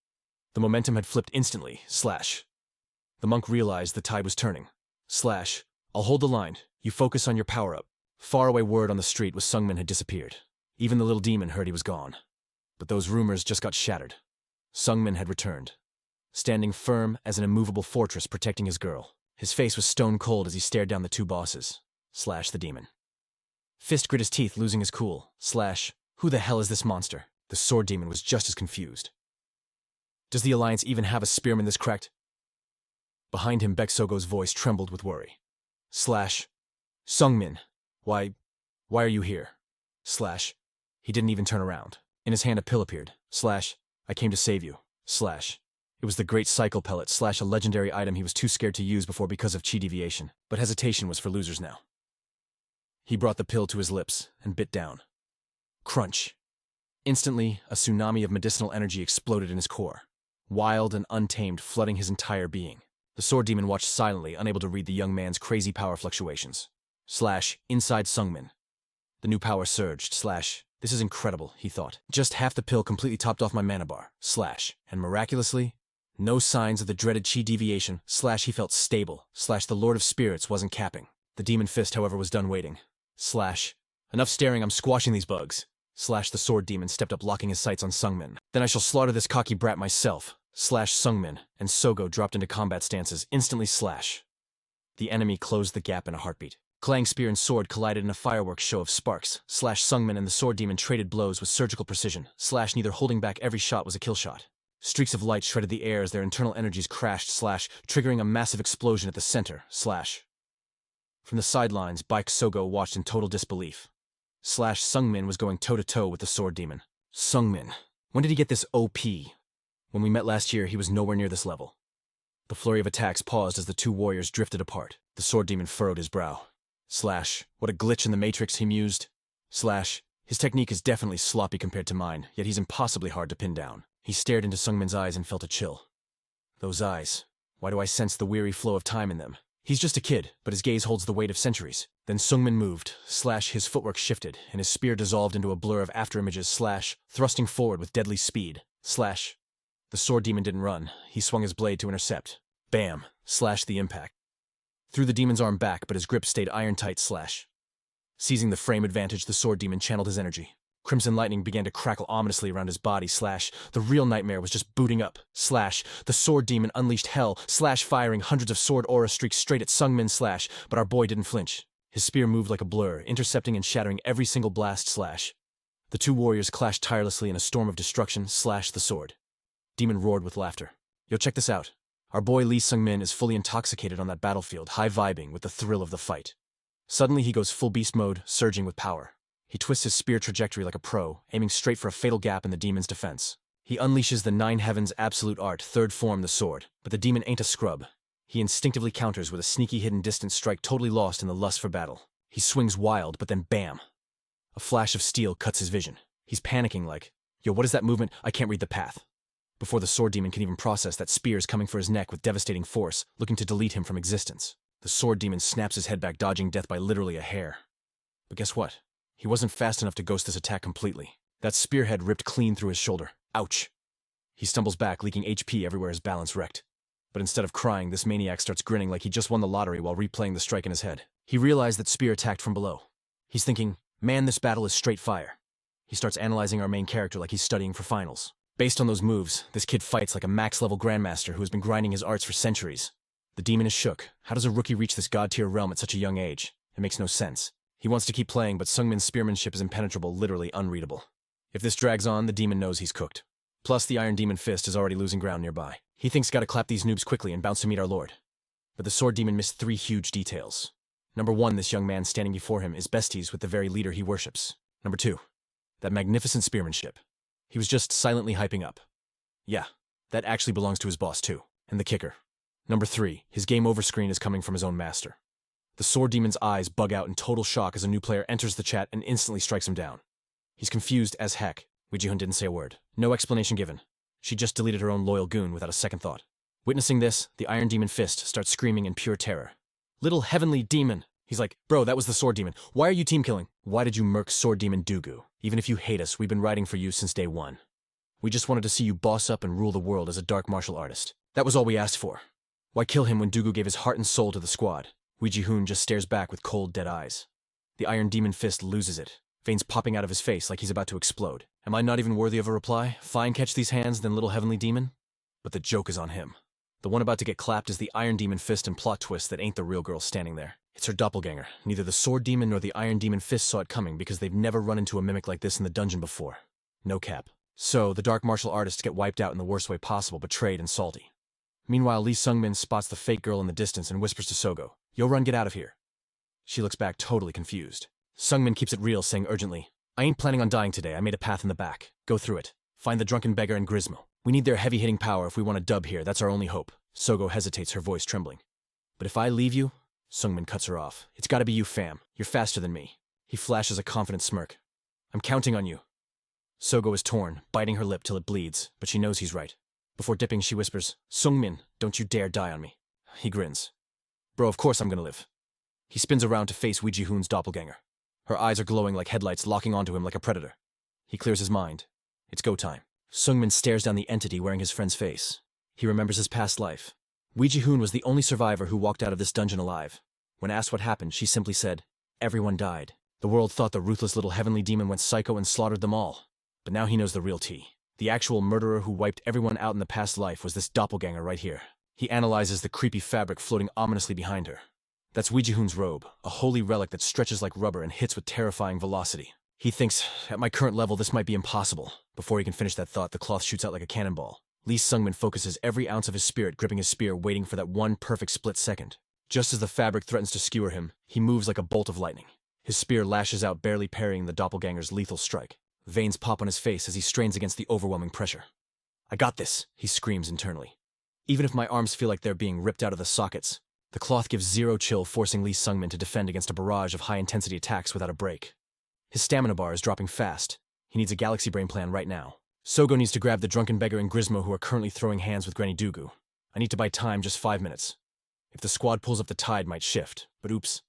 S1: The momentum had flipped instantly/. The monk realized the tide was turning. Slash. I'll hold the line. You focus on your power-up. Faraway word on the street was Sungmin had disappeared. Even the little demon heard he was gone. But those rumors just got shattered. Sungmin had returned, standing firm as an immovable fortress protecting his girl. His face was stone cold as he stared down the 2 bosses/the demon. Fist grit his teeth, losing his cool/. Who the hell is this monster? The sword demon was just as confused. Does the Alliance even have a spearman this cracked? Behind him, Baek Sogo's voice trembled with worry. Sungmin, why are you here? He didn't even turn around. In his hand a pill appeared. I came to save you. It was the great cycle pellet/a legendary item he was too scared to use before because of chi deviation, but hesitation was for losers now. He brought the pill to his lips and bit down. Crunch. Instantly, a tsunami of medicinal energy exploded in his core, wild and untamed, flooding his entire being. The sword demon watched silently, unable to read the young man's crazy power fluctuations. Inside Sungmin. The new power surged. This is incredible, he thought. Just half the pill completely topped off my mana bar. And miraculously, no signs of the dreaded chi deviation. He felt stable. The Lord of Spirits wasn't capping. The demon fist, however, was done waiting. Enough staring, I'm squashing these bugs. The sword demon stepped up, locking his sights on Sungmin. Then I shall slaughter this cocky brat myself. Sungmin and Sogo dropped into combat stances, instantly. The enemy closed the gap in a heartbeat. Clang spear and sword collided in a fireworks show of sparks. Sungmin and the sword demon traded blows with surgical precision. Neither holding back, every shot was a kill shot. Streaks of light shredded the air as their internal energies crashed, triggering a massive explosion at the center. From the sidelines, Baek Sogo watched in total disbelief. Sungmin was going toe-to-toe with the sword demon. Sungmin. When did he get this OP? When we met last year, he was nowhere near this level. The flurry of attacks paused as the 2 warriors drifted apart. The sword demon furrowed his brow. What a glitch in the matrix, he mused. His technique is definitely sloppy compared to mine, yet he's impossibly hard to pin down. He stared into Sungmin's eyes and felt a chill. Those eyes. Why do I sense the weary flow of time in them? He's just a kid, but his gaze holds the weight of centuries. Then Sungmin moved. His footwork shifted, and his spear dissolved into a blur of afterimages. Thrusting forward with deadly speed. The sword demon didn't run. He swung his blade to intercept. Bam! The impact. Threw the demon's arm back, but his grip stayed iron tight. Seizing the frame advantage, the sword demon channeled his energy. Crimson lightning began to crackle ominously around his body, the real nightmare was just booting up, the sword demon unleashed hell, firing hundreds of sword aura streaks straight at Sungmin, but our boy didn't flinch. His spear moved like a blur, intercepting and shattering every single blast, The two warriors clashed tirelessly in a storm of destruction, the sword. Demon roared with laughter. Yo, check this out. Our boy Lee Sungmin is fully intoxicated on that battlefield, high-vibing with the thrill of the fight. Suddenly he goes full beast mode, surging with power. He twists his spear trajectory like a pro, aiming straight for a fatal gap in the demon's defense. He unleashes the Nine Heavens absolute art, third form the sword, but the demon ain't a scrub. He instinctively counters with a sneaky hidden distance strike totally lost in the lust for battle. He swings wild, but then bam! A flash of steel cuts his vision. He's panicking like, yo, what is that movement? I can't read the path. Before the sword demon can even process that spear is coming for his neck with devastating force, looking to delete him from existence. The sword demon snaps his head back, dodging death by literally a hair. But guess what? He wasn't fast enough to ghost this attack completely. That spearhead ripped clean through his shoulder. Ouch! He stumbles back, leaking HP everywhere, his balance wrecked. But instead of crying, this maniac starts grinning like he just won the lottery while replaying the strike in his head. He realized that spear attacked from below. He's thinking, man, this battle is straight fire. He starts analyzing our main character like he's studying for finals. Based on those moves, this kid fights like a max-level grandmaster who has been grinding his arts for centuries. The demon is shook. How does a rookie reach this god-tier realm at such a young age? It makes no sense. He wants to keep playing, but Sungmin's spearmanship is impenetrable, literally unreadable. If this drags on, the demon knows he's cooked. Plus, the Iron Demon Fist is already losing ground nearby. He thinks gotta clap these noobs quickly and bounce to meet our lord. But the sword demon missed three huge details. Number one, this young man standing before him is besties with the very leader he worships. Number two, that magnificent spearmanship. He was just silently hyping up. Yeah, that actually belongs to his boss too. And the kicker. Number three, his game over screen is coming from his own master. The sword demon's eyes bug out in total shock as a new player enters the chat and instantly strikes him down. He's confused as heck. Wijihun didn't say a word. No explanation given. She just deleted her own loyal goon without a second thought. Witnessing this, the Iron Demon Fist starts screaming in pure terror. Little heavenly demon! He's like, bro, that was the sword demon. Why are you team killing? Why did you murk sword demon Dugu? Even if you hate us, we've been riding for you since day one. We just wanted to see you boss up and rule the world as a dark martial artist. That was all we asked for. Why kill him when Dugu gave his heart and soul to the squad? Wijihun just stares back with cold, dead eyes. The Iron Demon Fist loses it, veins popping out of his face like he's about to explode. Am I not even worthy of a reply? Fine, catch these hands, then little heavenly demon? But the joke is on him. The one about to get clapped is the Iron Demon Fist and plot twist that ain't the real girl standing there. It's her doppelganger. Neither the Sword Demon nor the Iron Demon Fist saw it coming because they've never run into a mimic like this in the dungeon before. No cap. So, the dark martial artists get wiped out in the worst way possible, betrayed and salty. Meanwhile, Lee Sungmin spots the fake girl in the distance and whispers to Sogo, "Yo, run, get out of here." She looks back totally confused. Sungmin keeps it real, saying urgently, "I ain't planning on dying today. I made a path in the back. Go through it. Find the drunken beggar and Grismo. We need their heavy-hitting power if we want to dub here. That's our only hope." Sogo hesitates, her voice trembling. "But if I leave you?" Sungmin cuts her off. "It's gotta be you, fam. You're faster than me." He flashes a confident smirk. "I'm counting on you." Sogo is torn, biting her lip till it bleeds, but she knows he's right. Before dipping, she whispers, "Sungmin, don't you dare die on me." He grins. "Bro, of course I'm gonna live." He spins around to face Wijihun's doppelganger. Her eyes are glowing like headlights, locking onto him like a predator. He clears his mind. It's go time. Sungmin stares down the entity wearing his friend's face. He remembers his past life. Wijihun was the only survivor who walked out of this dungeon alive. When asked what happened, she simply said, "Everyone died. The world thought the ruthless little heavenly demon went psycho and slaughtered them all. But now he knows the real tea. The actual murderer who wiped everyone out in the past life was this doppelganger right here." He analyzes the creepy fabric floating ominously behind her. That's Wijihun's robe, a holy relic that stretches like rubber and hits with terrifying velocity. He thinks, at my current level, this might be impossible. Before he can finish that thought, the cloth shoots out like a cannonball. Lee Sungmin focuses every ounce of his spirit, gripping his spear, waiting for that one perfect split second. Just as the fabric threatens to skewer him, he moves like a bolt of lightning. His spear lashes out, barely parrying the doppelganger's lethal strike. Veins pop on his face as he strains against the overwhelming pressure. "I got this," he screams internally. Even if my arms feel like they're being ripped out of the sockets, the cloth gives zero chill, forcing Lee Sungmin to defend against a barrage of high-intensity attacks without a break. His stamina bar is dropping fast. He needs a galaxy brain plan right now. Sogo needs to grab the drunken beggar and Grismo who are currently throwing hands with Granny Dugu. I need to buy time, just 5 minutes. If the squad pulls up, the tide might shift, but oops.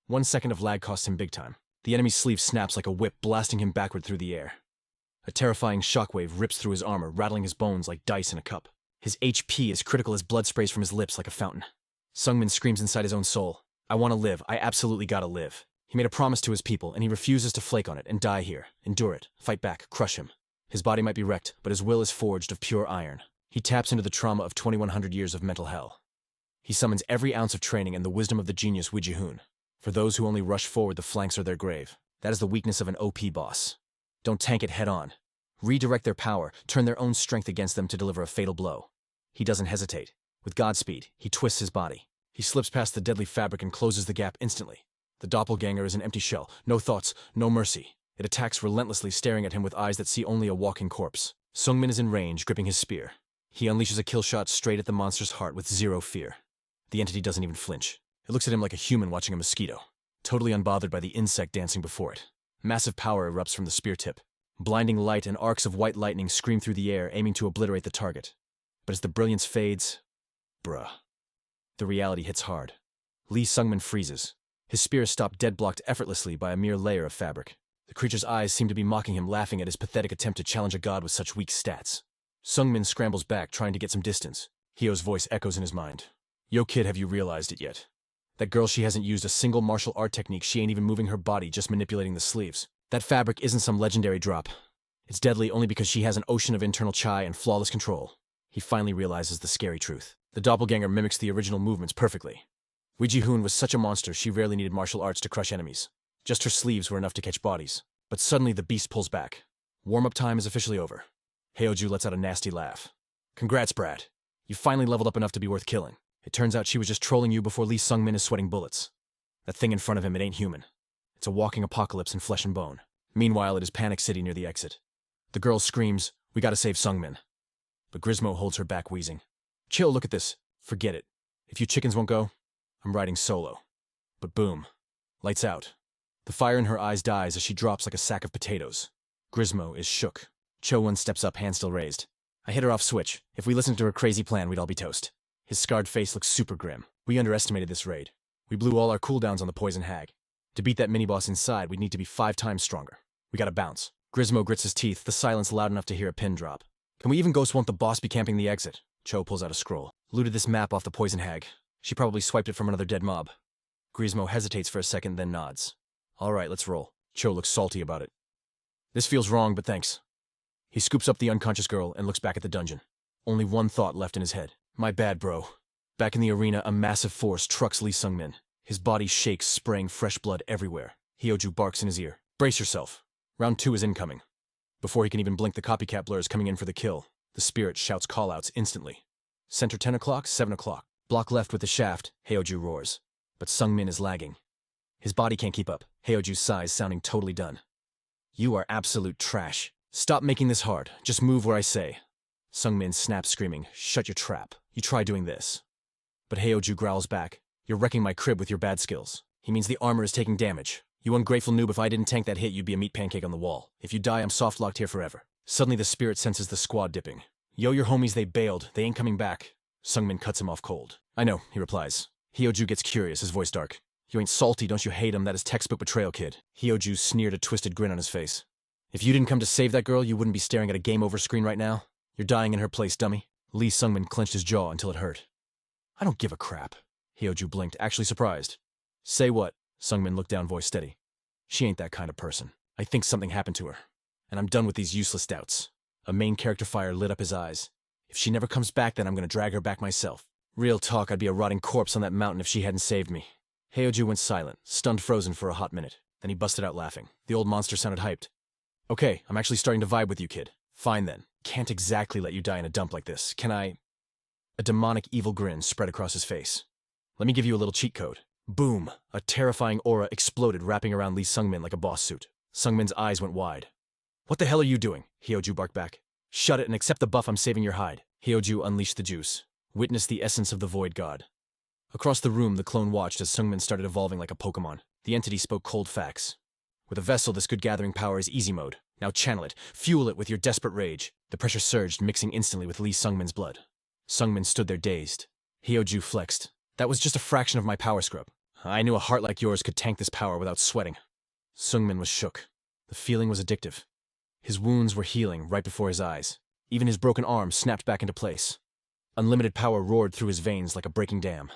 S1: 1 second of lag costs him big time. The enemy's sleeve snaps like a whip, blasting him backward through the air. A terrifying shockwave rips through his armor, rattling his bones like dice in a cup. His HP is critical as blood sprays from his lips like a fountain. Sungmin screams inside his own soul, "I want to live. I absolutely gotta live." He made a promise to his people, and he refuses to flake on it and die here. Endure it, fight back, crush him. His body might be wrecked, but his will is forged of pure iron. He taps into the trauma of 2100 years of mental hell. He summons every ounce of training and the wisdom of the genius Wijihun. For those who only rush forward, the flanks are their grave. That is the weakness of an OP boss. Don't tank it head on. Redirect their power, turn their own strength against them to deliver a fatal blow. He doesn't hesitate. With Godspeed, he twists his body. He slips past the deadly fabric and closes the gap instantly. The doppelganger is an empty shell, no thoughts, no mercy. It attacks relentlessly, staring at him with eyes that see only a walking corpse. Sungmin is in range, gripping his spear. He unleashes a kill shot straight at the monster's heart with zero fear. The entity doesn't even flinch. It looks at him like a human watching a mosquito, totally unbothered by the insect dancing before it. Massive power erupts from the spear tip. Blinding light and arcs of white lightning scream through the air, aiming to obliterate the target. But as the brilliance fades, the reality hits hard. Lee Sungmin freezes. His spear is stopped dead-blocked effortlessly by a mere layer of fabric. The creature's eyes seem to be mocking him, laughing at his pathetic attempt to challenge a god with such weak stats. Sungmin scrambles back, trying to get some distance. Hyo's voice echoes in his mind. Yo kid, have you realized it yet? That girl, she hasn't used a single martial art technique, she ain't even moving her body, just manipulating the sleeves. That fabric isn't some legendary drop. It's deadly only because she has an ocean of internal chi and flawless control. He finally realizes the scary truth. The doppelganger mimics the original movements perfectly. Wijihun was such a monster, she rarely needed martial arts to crush enemies. Just her sleeves were enough to catch bodies. But suddenly the beast pulls back. Warm-up time is officially over. Heoju lets out a nasty laugh. Congrats, Brad. You finally leveled up enough to be worth killing. It turns out she was just trolling you before Lee Sungmin is sweating bullets. That thing in front of him, it ain't human. It's a walking apocalypse in flesh and bone. Meanwhile, it is Panic City near the exit. The girl screams, "We gotta save Sungmin." But Grismo holds her back, wheezing. Chill, look at this. Forget it. If you chickens won't go, I'm riding solo. But boom. Lights out. The fire in her eyes dies as she drops like a sack of potatoes. Grismo is shook. Cho-Won steps up, hand still raised. I hit her off switch. If we listened to her crazy plan, we'd all be toast. His scarred face looks super grim. We underestimated this raid. We blew all our cooldowns on the poison hag. To beat that mini-boss inside, we'd need to be 5 times stronger. We gotta bounce. Grismo grits his teeth, the silence loud enough to hear a pin drop. Can we even ghost won't the boss be camping the exit? Cho pulls out a scroll. Looted this map off the poison hag. She probably swiped it from another dead mob. Grismo hesitates for a second, then nods. All right, let's roll. Cho looks salty about it. This feels wrong, but thanks. He scoops up the unconscious girl and looks back at the dungeon. Only one thought left in his head. My bad, bro. Back in the arena, a massive force trucks Lee Sungmin. His body shakes, spraying fresh blood everywhere. Hyoju barks in his ear. Brace yourself. Round 2 is incoming. Before he can even blink, the copycat blur is coming in for the kill. The spirit shouts callouts instantly. Center 10 o'clock, 7 o'clock. Block left with the shaft, Hyoju roars. But Sungmin is lagging. His body can't keep up. Hyoju sighs, sounding totally done. You are absolute trash. Stop making this hard. Just move where I say. Sungmin snaps, screaming, shut your trap. You try doing this. But Hyoju growls back. You're wrecking my crib with your bad skills. He means the armor is taking damage. You ungrateful noob, if I didn't tank that hit, you'd be a meat pancake on the wall. If you die, I'm soft-locked here forever. Suddenly the spirit senses the squad dipping. Yo, your homies, they bailed. They ain't coming back. Sungmin cuts him off cold. I know, he replies. Hyoju gets curious, his voice dark. You ain't salty, don't you hate him? That is textbook betrayal, kid. Hyoju sneered, a twisted grin on his face. If you didn't come to save that girl, you wouldn't be staring at a game over screen right now. You're dying in her place, dummy. Lee Sungmin clenched his jaw until it hurt. I don't give a crap. Hyoju blinked, actually surprised. Say what? Sungmin looked down, voice steady. She ain't that kind of person. I think something happened to her. And I'm done with these useless doubts. A main character fire lit up his eyes. If she never comes back, then I'm gonna drag her back myself. Real talk, I'd be a rotting corpse on that mountain if she hadn't saved me. Hyoju went silent, stunned frozen for a hot minute. Then he busted out laughing. The old monster sounded hyped. Okay, I'm actually starting to vibe with you, kid. Fine then. Can't exactly let you die in a dump like this. Can I? A demonic evil grin spread across his face. Let me give you a little cheat code. Boom! A terrifying aura exploded, wrapping around Lee Sungmin like a boss suit. Sungmin's eyes went wide. What the hell are you doing? Hyoju barked back. Shut it and accept the buff, I'm saving your hide. Hyoju unleashed the juice. Witness the essence of the void god. Across the room, the clone watched as Sungmin started evolving like a Pokemon. The entity spoke cold facts. With a vessel, this good gathering power is easy mode. Now channel it. Fuel it with your desperate rage. The pressure surged, mixing instantly with Lee Sungmin's blood. Sungmin stood there dazed. Hyoju flexed. That was just a fraction of my power scrub. I knew a heart like yours could tank this power without sweating. Sungmin was shook. The feeling was addictive. His wounds were healing right before his eyes. Even his broken arm snapped back into place. Unlimited power roared through his veins like a breaking dam.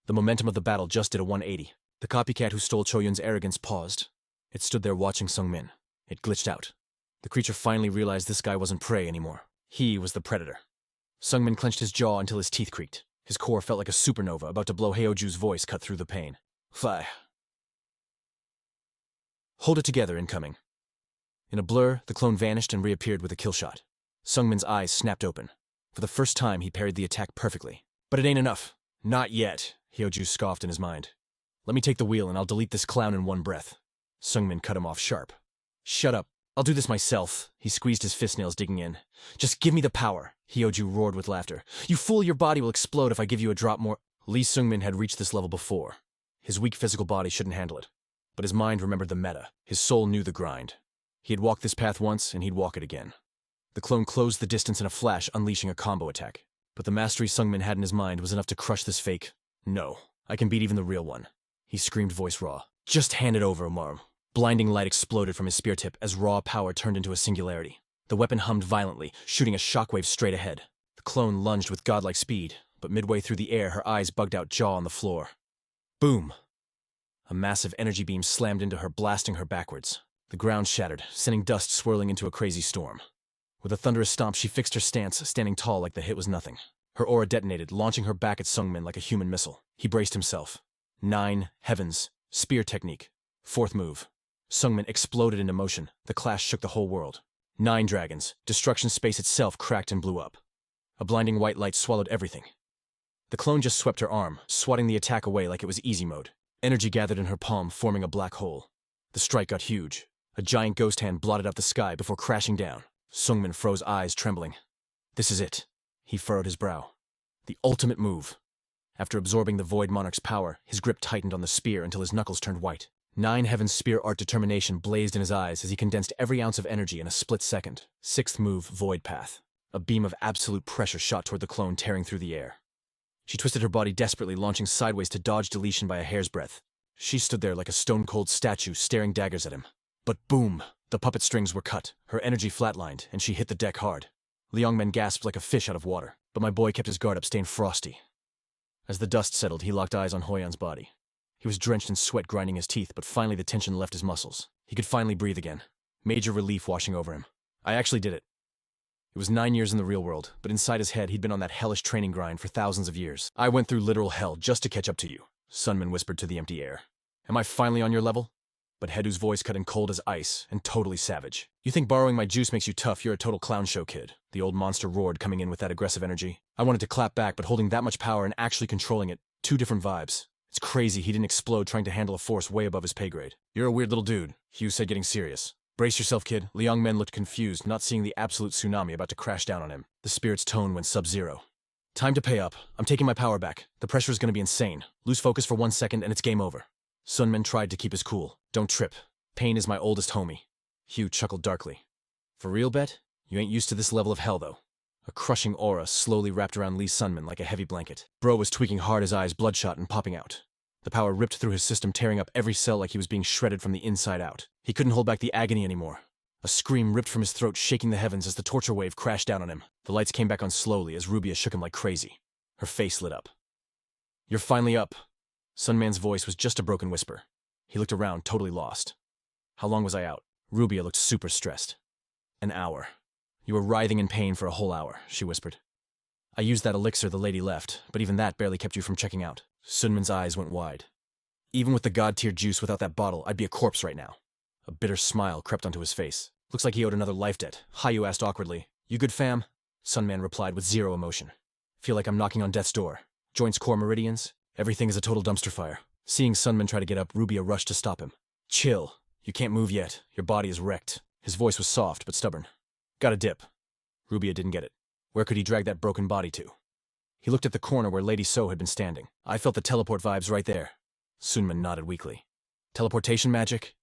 S1: The momentum of the battle just did a 180. The copycat who stole Choyun's arrogance paused. It stood there watching Sungmin. It glitched out. The creature finally realized this guy wasn't prey anymore. He was the predator. Sungmin clenched his jaw until his teeth creaked. His core felt like a supernova about to blow Heoju's voice cut through the pain. Fly. Hold it together, incoming. In a blur, the clone vanished and reappeared with a kill shot. Sungmin's eyes snapped open. For the first time, he parried the attack perfectly. But it ain't enough. Not yet, Heoju scoffed in his mind. Let me take the wheel and I'll delete this clown in one breath. Sungmin cut him off sharp. Shut up. I'll do this myself. He squeezed his fist nails, digging in. Just give me the power, Heoju roared with laughter. You fool, your body will explode if I give you a drop more. Lee Sungmin had reached this level before. His weak physical body shouldn't handle it. But his mind remembered the meta. His soul knew the grind. He had walked this path once, and he'd walk it again. The clone closed the distance in a flash, unleashing a combo attack. But the mastery Sungmin had in his mind was enough to crush this fake. No, I can beat even the real one. He screamed, voice raw. Just hand it over, Omar. Blinding light exploded from his spear tip as raw power turned into a singularity. The weapon hummed violently, shooting a shockwave straight ahead. The clone lunged with godlike speed, but midway through the air, her eyes bugged out, jaw on the floor. Boom! A massive energy beam slammed into her, blasting her backwards. The ground shattered, sending dust swirling into a crazy storm. With a thunderous stomp, she fixed her stance, standing tall like the hit was nothing. Her aura detonated, launching her back at Sungmin like a human missile. He braced himself. 9 heavens. Spear technique. 4th move. Sungmin exploded into motion. The clash shook the whole world. 9 dragons. Destruction space itself cracked and blew up. A blinding white light swallowed everything. The clone just swept her arm, swatting the attack away like it was easy mode. Energy gathered in her palm, forming a black hole. The strike got huge. A giant ghost hand blotted out the sky before crashing down. Sungmin froze, eyes trembling. This is it. He furrowed his brow. The ultimate move. After absorbing the Void Monarch's power, his grip tightened on the spear until his knuckles turned white. 9 heavens spear art determination blazed in his eyes as he condensed every ounce of energy in a split second. 6th move, Void Path. A beam of absolute pressure shot toward the clone, tearing through the air. She twisted her body desperately, launching sideways to dodge deletion by a hair's breadth. She stood there like a stone-cold statue, staring daggers at him. But boom! The puppet strings were cut, her energy flatlined, and she hit the deck hard. Liangmen gasped like a fish out of water, but my boy kept his guard up, staying frosty. As the dust settled, he locked eyes on Hoyan's body. He was drenched in sweat, grinding his teeth, but finally the tension left his muscles. He could finally breathe again. Major relief washing over him. I actually did it. It was 9 years in the real world, but inside his head he'd been on that hellish training grind for thousands of years. I went through literal hell just to catch up to you, Sunman whispered to the empty air. Am I finally on your level? But Hedu's voice cut in cold as ice and totally savage. You think borrowing my juice makes you tough? You're a total clown show kid. The old monster roared, coming in with that aggressive energy. I wanted to clap back, but holding that much power and actually controlling it, 2 different vibes. It's crazy he didn't explode trying to handle a force way above his pay grade. You're a weird little dude, Hugh said, getting serious. Brace yourself, kid. Liangmen looked confused, not seeing the absolute tsunami about to crash down on him. The spirit's tone went sub-zero. Time to pay up. I'm taking my power back. The pressure is going to be insane. Lose focus for 1 second and it's game over. Sunman tried to keep his cool. Don't trip. Pain is my oldest homie. Hugh chuckled darkly. For real, bet? You ain't used to this level of hell, though. A crushing aura slowly wrapped around Lee Sunman like a heavy blanket. Bro was tweaking hard, his eyes bloodshot and popping out. The power ripped through his system, tearing up every cell like he was being shredded from the inside out. He couldn't hold back the agony anymore. A scream ripped from his throat, shaking the heavens as the torture wave crashed down on him. The lights came back on slowly as Rubia shook him like crazy. Her face lit up. You're finally up. Sunman's voice was just a broken whisper. He looked around, totally lost. How long was I out? Rubia looked super stressed. An hour. You were writhing in pain for a whole hour, she whispered. I used that elixir the lady left, but even that barely kept you from checking out. Sunman's eyes went wide. Even with the god-tier juice without that bottle, I'd be a corpse right now. A bitter smile crept onto his face. Looks like he owed another life debt. Hayu asked awkwardly. You good, fam? Sunman replied with zero emotion. Feel like I'm knocking on death's door. Joints, core, meridians. Everything is a total dumpster fire. Seeing Sunman try to get up, Rubia rushed to stop him. Chill. You can't move yet. Your body is wrecked. His voice was soft but stubborn. Got a dip. Rubia didn't get it. Where could he drag that broken body to? He looked at the corner where Lady So had been standing. I felt the teleport vibes right there. Sunman nodded weakly. Teleportation magic?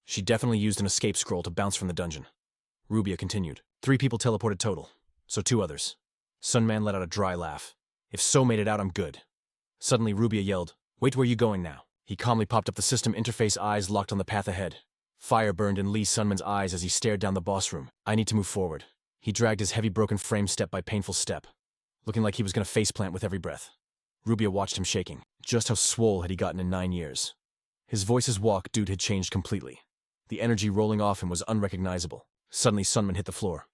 S1: She definitely used an escape scroll to bounce from the dungeon. Rubia continued. 3 people teleported total, so 2 others. Sunman let out a dry laugh. If So made it out, I'm good. Suddenly Rubia yelled, Wait, where you going now? He calmly popped up the system interface, eyes locked on the path ahead. Fire burned in Lee Sunman's eyes as he stared down the boss room. I need to move forward. He dragged his heavy broken frame step by painful step, looking like he was going to faceplant with every breath. Rubia watched him shaking. Just how swole had he gotten in 9 years? His voice's walk, dude, had changed completely. The energy rolling off him was unrecognizable. Suddenly, Sunman hit the floor.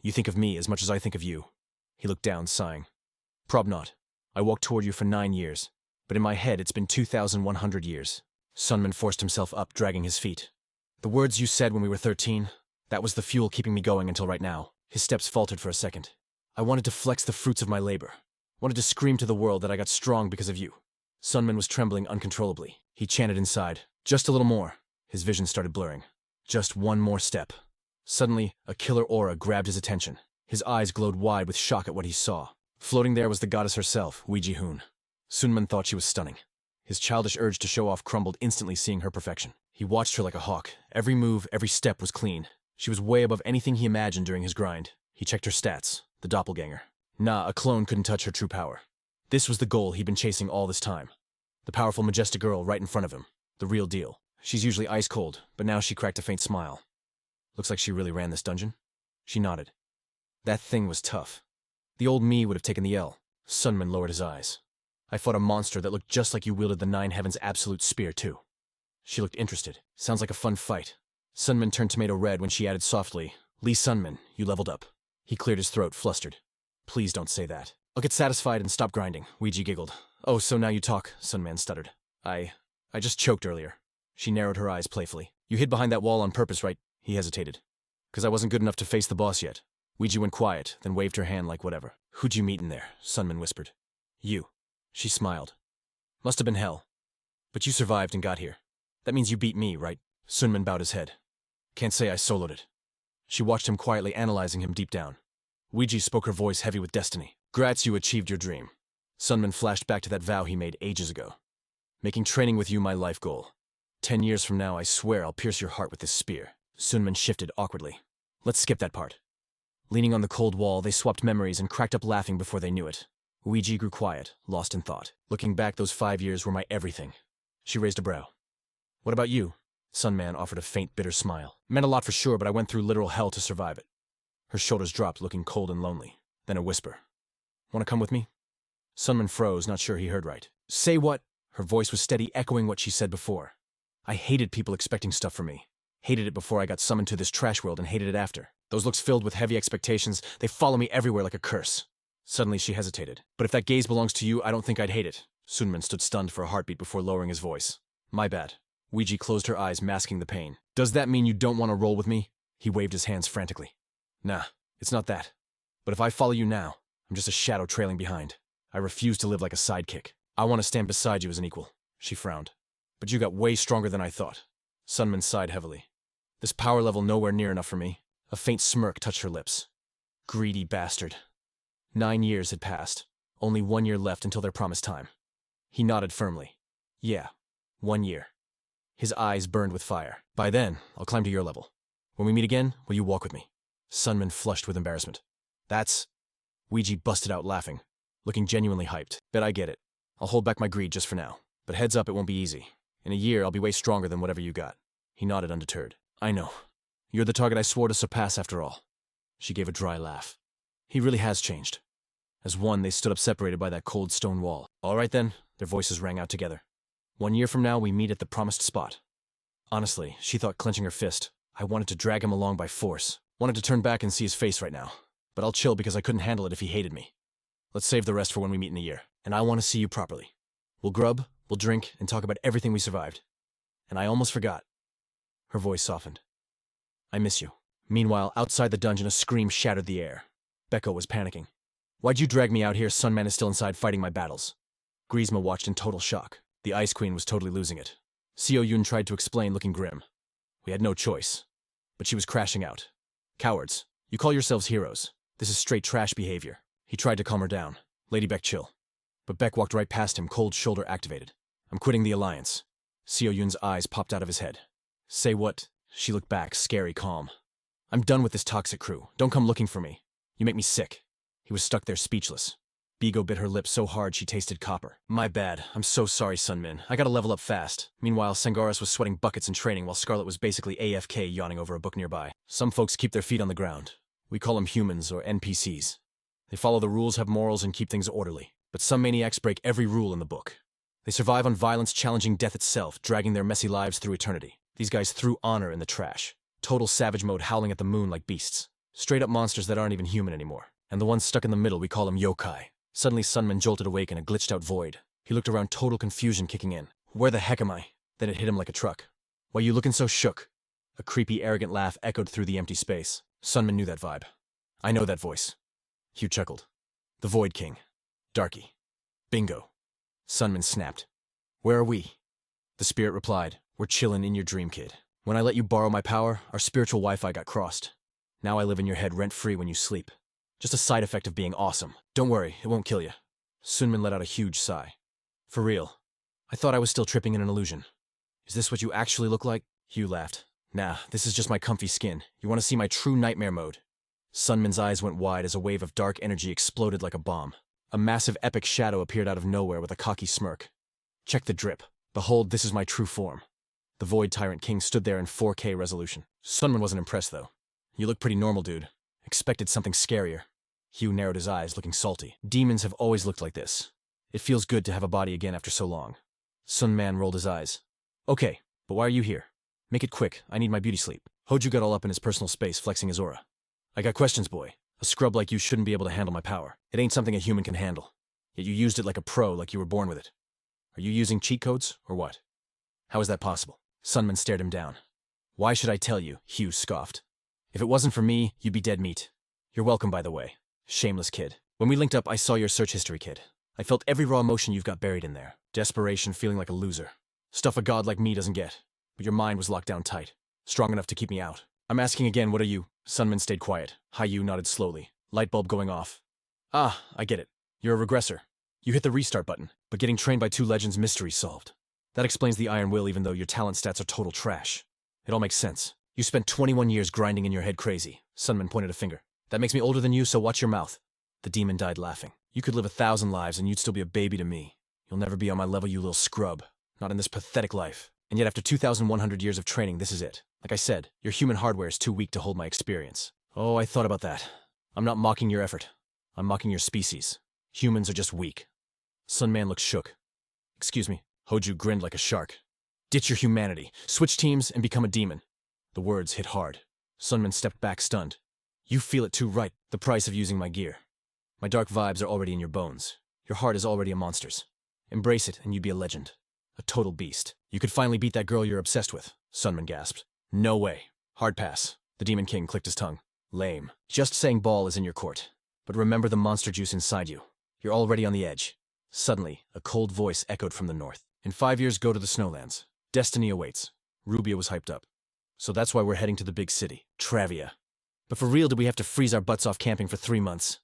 S1: You think of me as much as I think of you. He looked down, sighing. Prob not. I walked toward you for 9 years, but in my head it's been 2,100 years. Sunman forced himself up, dragging his feet. The words you said when we were 13, that was the fuel keeping me going until right now. His steps faltered for a second. I wanted to flex the fruits of my labor. Wanted to scream to the world that I got strong because of you. Sunman was trembling uncontrollably. He chanted inside, just a little more. His vision started blurring. Just one more step. Suddenly, a killer aura grabbed his attention. His eyes glowed wide with shock at what he saw. Floating there was the goddess herself, Weijihun. Sunman thought she was stunning. His childish urge to show off crumbled instantly seeing her perfection. He watched her like a hawk. Every move, every step was clean. She was way above anything he imagined during his grind. He checked her stats, the doppelganger. Nah, a clone couldn't touch her true power. This was the goal he'd been chasing all this time. The powerful, majestic girl right in front of him. The real deal. She's usually ice cold, but now she cracked a faint smile. Looks like she really ran this dungeon. She nodded. That thing was tough. The old me would have taken the L. Sunman lowered his eyes. I fought a monster that looked just like you wielded the Nine Heavens absolute spear, too. She looked interested. Sounds like a fun fight. Sunman turned tomato red when she added softly, Lee Sunman, you leveled up. He cleared his throat, flustered. Please don't say that. I'll get satisfied and stop grinding, Ouija giggled. Oh, so now you talk, Sunman stuttered. I just choked earlier. She narrowed her eyes playfully. You hid behind that wall on purpose, right? He hesitated. 'Cause I wasn't good enough to face the boss yet. Ouija went quiet, then waved her hand like whatever. Who'd you meet in there? Sunman whispered. You. She smiled. Must have been hell. But you survived and got here. That means you beat me, right? Sunman bowed his head. Can't say I soloed it. She watched him quietly analyzing him deep down. Ouija spoke her voice heavy with destiny. Grats, you achieved your dream. Sunman flashed back to that vow he made ages ago. Making training with you my life goal. 10 years from now, I swear I'll pierce your heart with this spear. Sunman shifted awkwardly. Let's skip that part. Leaning on the cold wall, they swapped memories and cracked up laughing before they knew it. Ouija grew quiet, lost in thought. Looking back, those 5 years were my everything. She raised a brow. What about you? Sunman offered a faint, bitter smile. Meant a lot for sure, but I went through literal hell to survive it. Her shoulders dropped, looking cold and lonely. Then a whisper. Want to come with me? Sunman froze, not sure he heard right. Say what? Her voice was steady, echoing what she said before. I hated people expecting stuff from me. Hated it before I got summoned to this trash world and hated it after. Those looks filled with heavy expectations, they follow me everywhere like a curse. Suddenly she hesitated. But if that gaze belongs to you, I don't think I'd hate it. Sunman stood stunned for a heartbeat before lowering his voice. My bad. Ouija closed her eyes, masking the pain. Does that mean you don't want to roll with me? He waved his hands frantically. Nah, it's not that. But if I follow you now, I'm just a shadow trailing behind. I refuse to live like a sidekick. I want to stand beside you as an equal. She frowned. But you got way stronger than I thought. Sunman sighed heavily. This power level nowhere near enough for me. A faint smirk touched her lips. Greedy bastard. 9 years had passed. Only 1 year left until their promised time. He nodded firmly. Yeah, 1 year. His eyes burned with fire. By then, I'll climb to your level. When we meet again, will you walk with me? Sunman flushed with embarrassment. That's... Ouija busted out laughing, looking genuinely hyped. Bet I get it. I'll hold back my greed just for now. But heads up, it won't be easy. In a year, I'll be way stronger than whatever you got. He nodded undeterred. I know. You're the target I swore to surpass after all. She gave a dry laugh. He really has changed. As one, they stood up separated by that cold stone wall. All right then, their voices rang out together. 1 year from now, we meet at the promised spot. Honestly, she thought, clenching her fist, I wanted to drag him along by force. Wanted to turn back and see his face right now. But I'll chill because I couldn't handle it if he hated me. Let's save the rest for when we meet in a year. And I want to see you properly. We'll grub, we'll drink, and talk about everything we survived. And I almost forgot. Her voice softened. I miss you. Meanwhile, outside the dungeon, a scream shattered the air. Becco was panicking. Why'd you drag me out here? Sunman is still inside fighting my battles. Griezma watched in total shock. The Ice Queen was totally losing it. Seo Yun tried to explain, looking grim. We had no choice. But she was crashing out. Cowards. You call yourselves heroes. This is straight trash behavior. He tried to calm her down. Lady Beck, chill. But Beck walked right past him, cold shoulder activated. I'm quitting the alliance. Seo Yun's eyes popped out of his head. Say what? She looked back, scary calm. I'm done with this toxic crew. Don't come looking for me. You make me sick. He was stuck there speechless. Bigo bit her lip so hard she tasted copper. My bad. I'm so sorry, Sunmin. I gotta level up fast. Meanwhile, Sangaris was sweating buckets in training while Scarlet was basically AFK yawning over a book nearby. Some folks keep their feet on the ground. We call them humans or NPCs. They follow the rules, have morals, and keep things orderly. But some maniacs break every rule in the book. They survive on violence challenging death itself, dragging their messy lives through eternity. These guys threw honor in the trash. Total savage mode, howling at the moon like beasts. Straight up monsters that aren't even human anymore. And the ones stuck in the middle, we call them yokai. Suddenly Sunman jolted awake in a glitched out void. He looked around, total confusion kicking in. Where the heck am I? Then it hit him like a truck. Why you looking so shook? A creepy, arrogant laugh echoed through the empty space. Sunman knew that vibe. I know that voice. Hugh chuckled. The Void King. Darky. Bingo. Sunman snapped. Where are we? The spirit replied. We're chillin' in your dream, kid. When I let you borrow my power, our spiritual Wi-Fi got crossed. Now I live in your head rent-free when you sleep. Just a side effect of being awesome. Don't worry, it won't kill you. Sunman let out a huge sigh. For real. I thought I was still tripping in an illusion. Is this what you actually look like? Hugh laughed. Nah, this is just my comfy skin. You want to see my true nightmare mode? Sunman's eyes went wide as a wave of dark energy exploded like a bomb. A massive epic shadow appeared out of nowhere with a cocky smirk. Check the drip. Behold, this is my true form. The Void Tyrant King stood there in 4K resolution. Sunman wasn't impressed, though. You look pretty normal, dude. Expected something scarier. Hugh narrowed his eyes, looking salty. Demons have always looked like this. It feels good to have a body again after so long. Sunman rolled his eyes. Okay, but why are you here? Make it quick, I need my beauty sleep. Hoju got all up in his personal space, flexing his aura. I got questions, boy. A scrub like you shouldn't be able to handle my power. It ain't something a human can handle. Yet you used it like a pro, like you were born with it. Are you using cheat codes, or what? How is that possible? Sunman stared him down. Why should I tell you? Hugh scoffed. If it wasn't for me, you'd be dead meat. You're welcome, by the way. Shameless kid. When we linked up, I saw your search history, kid. I felt every raw emotion you've got buried in there. Desperation, feeling like a loser. Stuff a god like me doesn't get. But your mind was locked down tight. Strong enough to keep me out. I'm asking again, what are you? Sunman stayed quiet. Haiyu nodded slowly. Light bulb going off. Ah, I get it. You're a regressor. You hit the restart button, but getting trained by two legends, mystery solved. That explains the Iron Will even though your talent stats are total trash. It all makes sense. You spent 21 years grinding in your head crazy. Sunman pointed a finger. That makes me older than you, so watch your mouth. The demon died laughing. You could live 1,000 lives and you'd still be a baby to me. You'll never be on my level, you little scrub. Not in this pathetic life. And yet after 2,100 years of training, this is it. Like I said, your human hardware is too weak to hold my experience. Oh, I thought about that. I'm not mocking your effort. I'm mocking your species. Humans are just weak. Sunman looked shook. Excuse me. Hoju grinned like a shark. Ditch your humanity. Switch teams and become a demon. The words hit hard. Sunman stepped back stunned. You feel it too, right? The price of using my gear. My dark vibes are already in your bones. Your heart is already a monster's. Embrace it and you'd be a legend. A total beast. You could finally beat that girl you're obsessed with. Sunman gasped. No way. Hard pass. The Demon King clicked his tongue. Lame. Just saying ball is in your court. But remember the monster juice inside you. You're already on the edge. Suddenly, a cold voice echoed from the north. In 5 years, go to the Snowlands. Destiny awaits. Rubia was hyped up. So that's why we're heading to the big city. Travia. But for real, do we have to freeze our butts off camping for 3 months?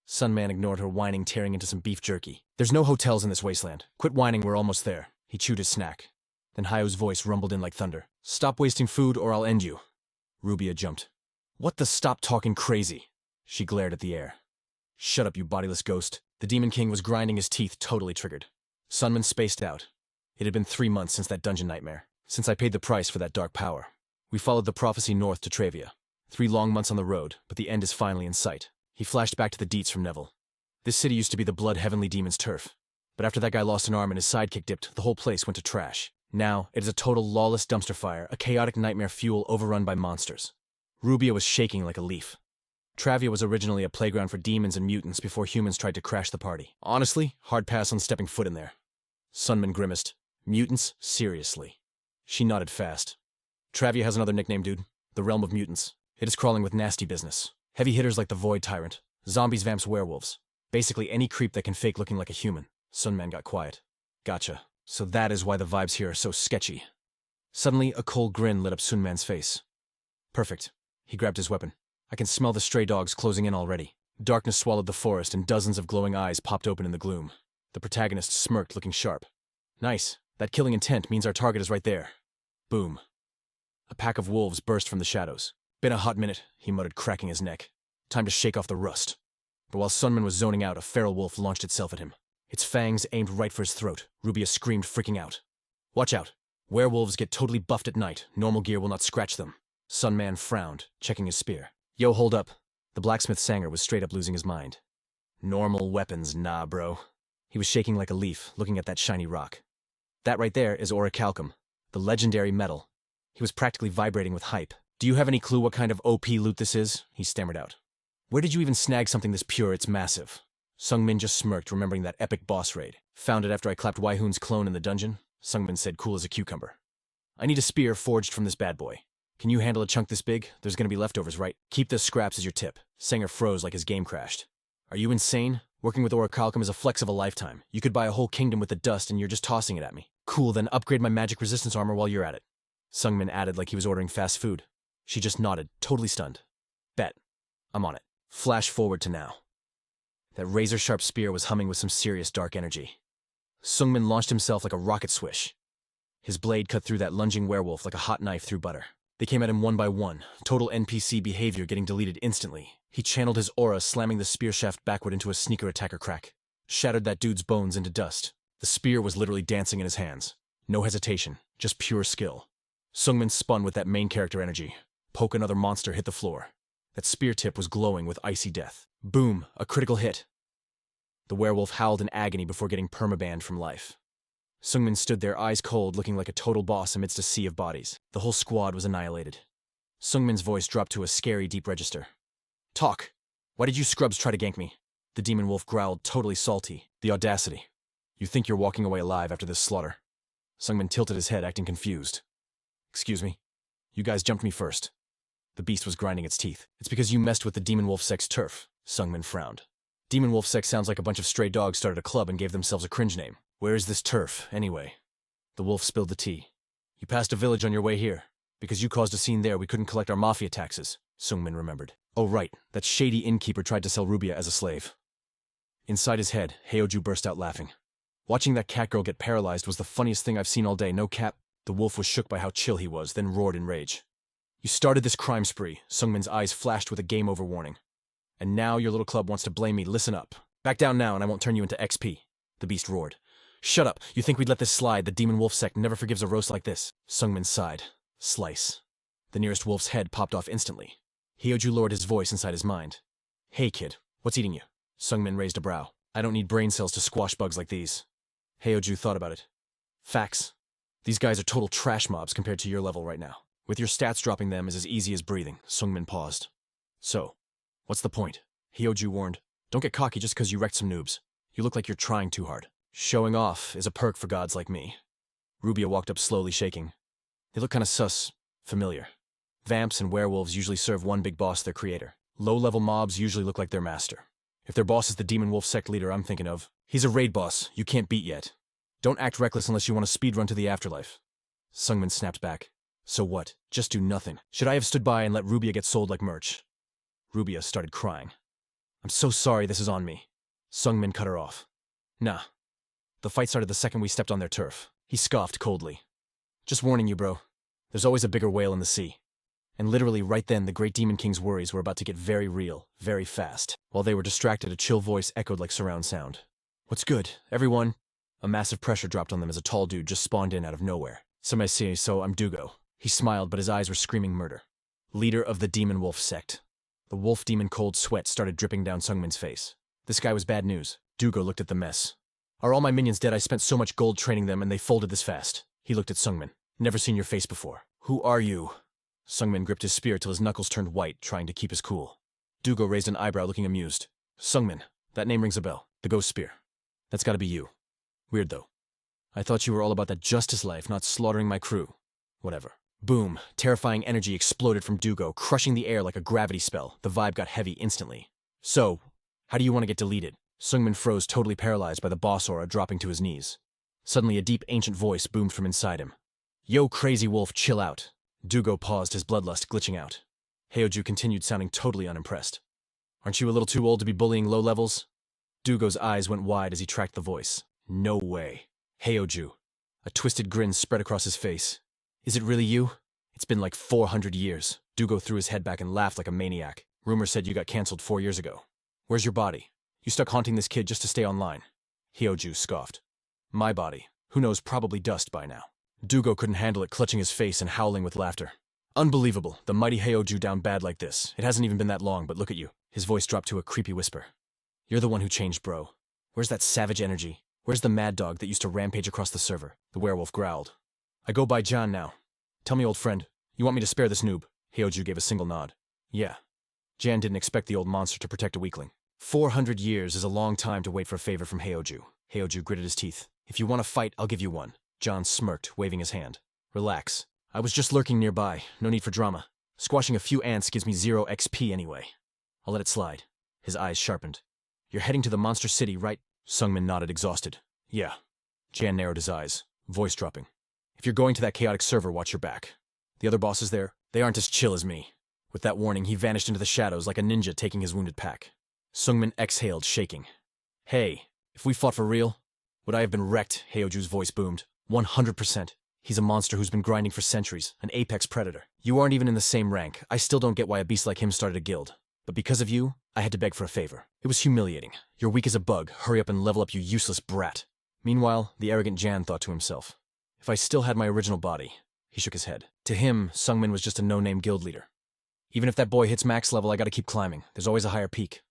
S1: Sunman ignored her whining, tearing into some beef jerky. There's no hotels in this wasteland. Quit whining, we're almost there. He chewed his snack. Then Hayu's voice rumbled in like thunder. Stop wasting food or I'll end you. Rubia jumped. What the stop talking crazy? She glared at the air. Shut up, you bodiless ghost. The Demon King was grinding his teeth, totally triggered. Sunman spaced out. It had been 3 months since that dungeon nightmare. Since I paid the price for that dark power. We followed the prophecy north to Travia. 3 long months on the road, but the end is finally in sight. He flashed back to the deets from Neville. This city used to be the blood heavenly demon's turf. But after that guy lost an arm and his sidekick dipped, the whole place went to trash. Now, it is a total lawless dumpster fire, a chaotic nightmare fuel overrun by monsters. Rubia was shaking like a leaf. Travia was originally a playground for demons and mutants before humans tried to crash the party. Honestly, hard pass on stepping foot in there. Sunman grimaced. Mutants? Seriously. She nodded fast. Travia has another nickname, dude. The Realm of Mutants. It is crawling with nasty business. Heavy hitters like the Void Tyrant. Zombies, vamps, werewolves. Basically any creep that can fake looking like a human. Sunman got quiet. Gotcha. So that is why the vibes here are so sketchy. Suddenly, a cold grin lit up Sunman's face. Perfect. He grabbed his weapon. I can smell the stray dogs closing in already. Darkness swallowed the forest and dozens of glowing eyes popped open in the gloom. The protagonist smirked, looking sharp. Nice. That killing intent means our target is right there. Boom. A pack of wolves burst from the shadows. Been a hot minute, he muttered, cracking his neck. Time to shake off the rust. But while Sunman was zoning out, a feral wolf launched itself at him. Its fangs aimed right for his throat. Rubia screamed, freaking out. Watch out. Werewolves get totally buffed at night. Normal gear will not scratch them. Sunman frowned, checking his spear. Yo, hold up. The blacksmith Sanger was straight up losing his mind. Normal weapons, nah, bro. He was shaking like a leaf, looking at that shiny rock. That right there is orichalcum, the legendary metal. He was practically vibrating with hype. Do you have any clue what kind of OP loot this is? He stammered out. Where did you even snag something this pure? It's massive. Sungmin just smirked, remembering that epic boss raid. Found it after I clapped Waihoon's clone in the dungeon, Sungmin said, cool as a cucumber. I need a spear forged from this bad boy. Can you handle a chunk this big? There's gonna be leftovers, right? Keep the scraps as your tip. Sanger froze like his game crashed. Are you insane? Working with orichalcum is a flex of a lifetime. You could buy a whole kingdom with the dust and you're just tossing it at me. Cool, then upgrade my magic resistance armor while you're at it. Sungmin added like he was ordering fast food. She just nodded, totally stunned. Bet. I'm on it. Flash forward to now. That razor-sharp spear was humming with some serious dark energy. Sungmin launched himself like a rocket swish. His blade cut through that lunging werewolf like a hot knife through butter. They came at him one by one, total NPC behavior getting deleted instantly. He channeled his aura, slamming the spear shaft backward into a sneaker attacker crack. Shattered that dude's bones into dust. The spear was literally dancing in his hands. No hesitation, just pure skill. Sungmin spun with that main character energy. Poke another monster hit the floor. That spear tip was glowing with icy death. Boom, a critical hit. The werewolf howled in agony before getting permabanned from life. Sungmin stood there, eyes cold, looking like a total boss amidst a sea of bodies. The whole squad was annihilated. Sungmin's voice dropped to a scary deep register. Talk! Why did you scrubs try to gank me? The demon wolf growled, totally salty. The audacity. You think you're walking away alive after this slaughter? Sungmin tilted his head, acting confused. Excuse me? You guys jumped me first. The beast was grinding its teeth. It's because you messed with the demon wolf sex turf, Sungmin frowned. Demon wolf sex sounds like a bunch of stray dogs started a club and gave themselves a cringe name. Where is this turf, anyway? The wolf spilled the tea. You passed a village on your way here. Because you caused a scene there, we couldn't collect our mafia taxes, Sungmin remembered. Oh right, that shady innkeeper tried to sell Rubia as a slave. Inside his head, Heoju burst out laughing. Watching that cat girl get paralyzed was the funniest thing I've seen all day, no cap. The wolf was shook by how chill he was, then roared in rage. You started this crime spree, Sungmin's eyes flashed with a game over warning. And now your little club wants to blame me, listen up. Back down now and I won't turn you into XP, the beast roared. Shut up, you think we'd let this slide? The demon wolf sect never forgives a roast like this. Sungmin sighed. Slice. The nearest wolf's head popped off instantly. Heoju lowered his voice inside his mind. Hey kid, what's eating you? Sungmin raised a brow. I don't need brain cells to squash bugs like these. Heoju thought about it. Facts. These guys are total trash mobs compared to your level right now. With your stats dropping them is as easy as breathing, Sungmin paused. So, what's the point? Heoju warned. Don't get cocky just because you wrecked some noobs. You look like you're trying too hard. Showing off is a perk for gods like me. Rubia walked up slowly, shaking. They look kinda sus, familiar. Vamps and werewolves usually serve one big boss, their creator. Low-level mobs usually look like their master. If their boss is the demon wolf sect leader I'm thinking of, he's a raid boss you can't beat yet. Don't act reckless unless you want to speedrun to the afterlife. Sungmin snapped back. So what? Just do nothing. Should I have stood by and let Rubia get sold like merch? Rubia started crying. I'm so sorry this is on me. Sungmin cut her off. Nah. The fight started the second we stepped on their turf. He scoffed coldly. Just warning you, bro. There's always a bigger whale in the sea. And literally right then the great demon king's worries were about to get very real, very fast. While they were distracted, a chill voice echoed like surround sound. What's good, everyone? A massive pressure dropped on them as a tall dude just spawned in out of nowhere. So I'm Dugo. He smiled, but his eyes were screaming murder. Leader of the demon wolf sect. The wolf demon cold sweat started dripping down Sungmin's face. This guy was bad news. Dugo looked at the mess. Are all my minions dead? I spent so much gold training them and they folded this fast. He looked at Sungmin. Never seen your face before. Who are you? Sungmin gripped his spear till his knuckles turned white, trying to keep his cool. Dugo raised an eyebrow, looking amused. Sungmin, that name rings a bell. The ghost spear. That's gotta be you. Weird though. I thought you were all about that justice life, not slaughtering my crew. Whatever. Boom. Terrifying energy exploded from Dugo, crushing the air like a gravity spell. The vibe got heavy instantly. So, how do you want to get deleted? Sungmin froze, totally paralyzed by the boss aura dropping to his knees. Suddenly a deep ancient voice boomed from inside him. Yo crazy wolf, chill out. Dugo paused, his bloodlust glitching out. Heoju continued, sounding totally unimpressed. Aren't you a little too old to be bullying low levels? Dugo's eyes went wide as he tracked the voice. No way. Heoju. A twisted grin spread across his face. Is it really you? It's been like 400 years. Dugo threw his head back and laughed like a maniac. Rumor said you got cancelled 4 years ago. Where's your body? You stuck haunting this kid just to stay online. Heoju scoffed. My body. Who knows, probably dust by now. Dugo couldn't handle it, clutching his face and howling with laughter. Unbelievable, the mighty Heoju down bad like this. It hasn't even been that long, but look at you. His voice dropped to a creepy whisper. You're the one who changed, bro. Where's that savage energy? Where's the mad dog that used to rampage across the server? The werewolf growled. I go by John now. Tell me, old friend, you want me to spare this noob? Heoju gave a single nod. Yeah. Jan didn't expect the old monster to protect a weakling. 400 years is a long time to wait for a favor from Heoju. Heoju gritted his teeth. If you want to fight, I'll give you one. John smirked, waving his hand. Relax. I was just lurking nearby. No need for drama. Squashing a few ants gives me 0 XP anyway. I'll let it slide. His eyes sharpened. You're heading to the monster city, right? Sungmin nodded, exhausted. Yeah. Jan narrowed his eyes, voice dropping. If you're going to that chaotic server, watch your back. The other bosses there, they aren't as chill as me. With that warning, he vanished into the shadows like a ninja taking his wounded pack. Sungmin exhaled, shaking. Hey, if we fought for real, would I have been wrecked? Heoju's voice boomed. 100%. He's a monster who's been grinding for centuries, an apex predator. You aren't even in the same rank. I still don't get why a beast like him started a guild. But because of you, I had to beg for a favor. It was humiliating. You're weak as a bug. Hurry up and level up, you useless brat. Meanwhile, the arrogant Jan thought to himself. If I still had my original body. He shook his head. To him, Sungmin was just a no-name guild leader. Even if that boy hits max level, I gotta keep climbing. There's always a higher peak.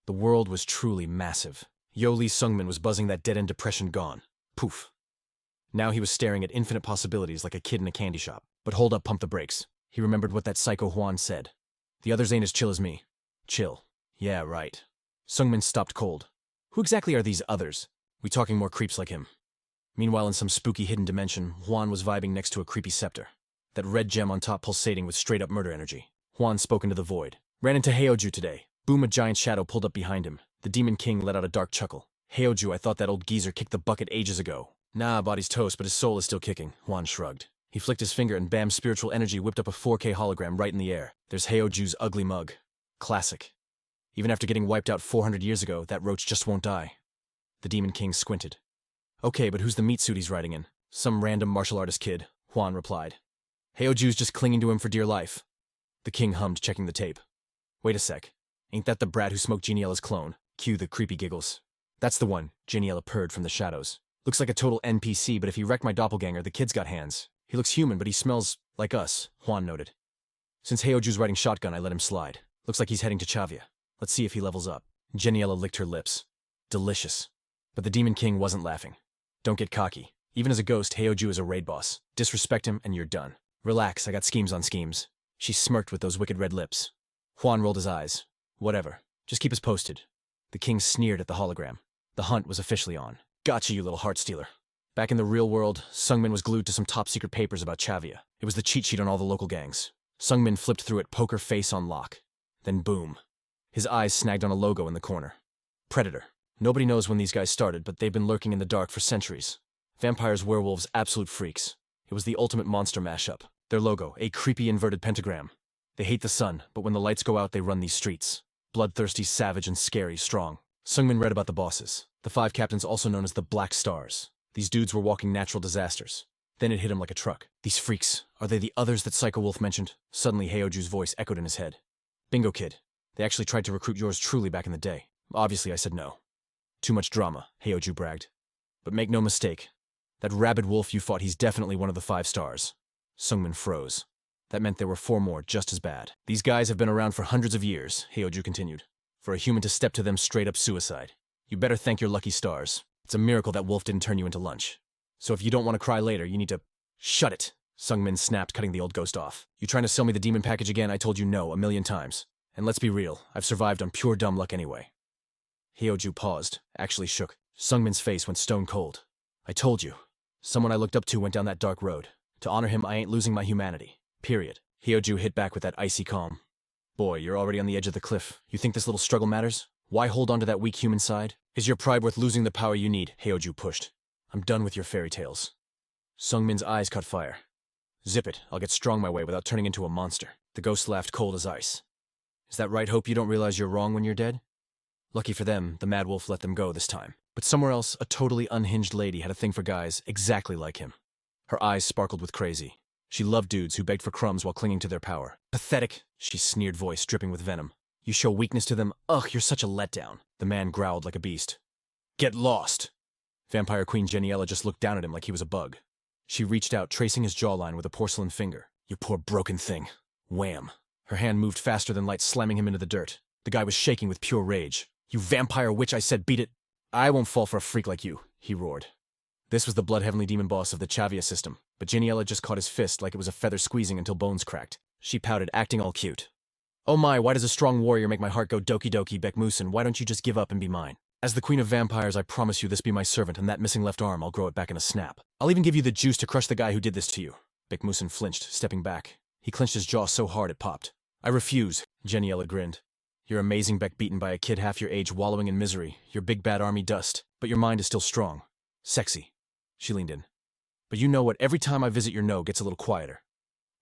S1: The world was truly massive. Yoli Sungmin was buzzing that dead-end depression gone. Poof. Now he was staring at infinite possibilities like a kid in a candy shop. But hold up, pump the brakes. He remembered what that psycho Juan said. The others ain't as chill as me. Chill. Yeah, right. Sungmin stopped cold. Who exactly are these others? We talking more creeps like him? Meanwhile, in some spooky hidden dimension, Juan was vibing next to a creepy scepter. That red gem on top pulsating with straight-up murder energy. Juan spoke into the void. Ran into Heoju today. Boom, a giant shadow pulled up behind him. The Demon King let out a dark chuckle. Heoju, I thought that old geezer kicked the bucket ages ago. Nah, body's toast, but his soul is still kicking. Juan shrugged. He flicked his finger and bam, spiritual energy whipped up a 4K hologram right in the air. There's Heoju's ugly mug. Classic. Even after getting wiped out 400 years ago, that roach just won't die. The Demon King squinted. Okay, but who's the meat suit he's riding in? Some random martial artist kid, Juan replied. Heoju's just clinging to him for dear life. The king hummed, checking the tape. Wait a sec. Ain't that the brat who smoked Geniella's clone? Cue the creepy giggles. That's the one, Geniella purred from the shadows. Looks like a total NPC, but if he wrecked my doppelganger, the kid's got hands. He looks human, but he smells like us, Juan noted. Since Heoju's riding shotgun, I let him slide. Looks like he's heading to Chavia. Let's see if he levels up. Geniella licked her lips. Delicious. But the Demon King wasn't laughing. Don't get cocky. Even as a ghost, Heoju is a raid boss. Disrespect him, and you're done. Relax, I got schemes on schemes. She smirked with those wicked red lips. Juan rolled his eyes. Whatever. Just keep us posted. The king sneered at the hologram. The hunt was officially on. Gotcha, you little heart stealer. Back in the real world, Sungmin was glued to some top-secret papers about Chavia. It was the cheat sheet on all the local gangs. Sungmin flipped through it, poker face on lock. Then boom. His eyes snagged on a logo in the corner. Predator. Nobody knows when these guys started, but they've been lurking in the dark for centuries. Vampires, werewolves, absolute freaks. It was the ultimate monster mashup. Their logo, a creepy inverted pentagram. They hate the sun, but when the lights go out, they run these streets. Bloodthirsty, savage, and scary, strong. Sungmin read about the bosses. The 5 captains, also known as the Black Stars. These dudes were walking natural disasters. Then it hit him like a truck. These freaks, are they the others that Psycho Wolf mentioned? Suddenly, Heoju's voice echoed in his head. Bingo, kid. They actually tried to recruit yours truly back in the day. Obviously, I said no. Too much drama, Heoju bragged. But make no mistake. That rabid wolf you fought, he's definitely one of the 5 stars. Sungmin froze. That meant there were 4 more just as bad. These guys have been around for hundreds of years, Heoju continued. For a human to step to them, straight up suicide. You better thank your lucky stars. It's a miracle that wolf didn't turn you into lunch. So if you don't want to cry later, you need to... Shut it, Sungmin snapped, cutting the old ghost off. You trying to sell me the demon package again? I told you no 1,000,000 times. And let's be real, I've survived on pure dumb luck anyway. Heoju paused, actually shook. Sungmin's face went stone cold. I told you. Someone I looked up to went down that dark road. To honor him, I ain't losing my humanity. Period. Heoju hit back with that icy calm. Boy, you're already on the edge of the cliff. You think this little struggle matters? Why hold on to that weak human side? Is your pride worth losing the power you need? Heoju pushed. I'm done with your fairy tales. Sungmin's eyes caught fire. Zip it, I'll get strong my way without turning into a monster. The ghost laughed cold as ice. Is that right, Hope? You don't realize you're wrong when you're dead? Lucky for them, the mad wolf let them go this time. But somewhere else, a totally unhinged lady had a thing for guys exactly like him. Her eyes sparkled with crazy. She loved dudes who begged for crumbs while clinging to their power. Pathetic, she sneered, voice dripping with venom. You show weakness to them? Ugh, you're such a letdown. The man growled like a beast. Get lost! Vampire Queen Geniella just looked down at him like he was a bug. She reached out, tracing his jawline with a porcelain finger. You poor broken thing. Wham. Her hand moved faster than light, slamming him into the dirt. The guy was shaking with pure rage. You vampire witch, I said beat it. I won't fall for a freak like you, he roared. This was the blood heavenly demon boss of the Chavia system, but Jiniela just caught his fist like it was a feather squeezing until bones cracked. She pouted, acting all cute. Oh my, why does a strong warrior make my heart go doki doki Bekmusen? Why don't you just give up and be mine? As the queen of vampires, I promise you this be my servant, and that missing left arm, I'll grow it back in a snap. I'll even give you the juice to crush the guy who did this to you. Bekmusen flinched, stepping back. He clenched his jaw so hard it popped. I refuse, Jiniela grinned. You're amazing, Beck, beaten by a kid half your age wallowing in misery. Your big bad army dust, but your mind is still strong. Sexy. She leaned in. But you know what, every time I visit your no gets a little quieter.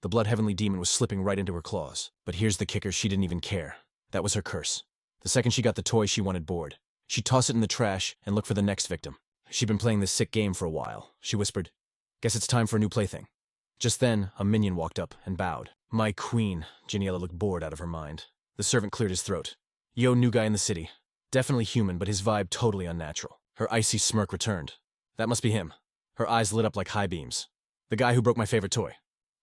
S1: The blood heavenly demon was slipping right into her claws. But here's the kicker, she didn't even care. That was her curse. The second she got the toy, she wanted bored. She'd toss it in the trash and look for the next victim. She'd been playing this sick game for a while. She whispered, "Guess it's time for a new plaything." Just then, a minion walked up and bowed. My queen. Jiniela looked bored out of her mind. The servant cleared his throat. Yo, new guy in the city. Definitely human, but his vibe totally unnatural. Her icy smirk returned. That must be him. Her eyes lit up like high beams. The guy who broke my favorite toy.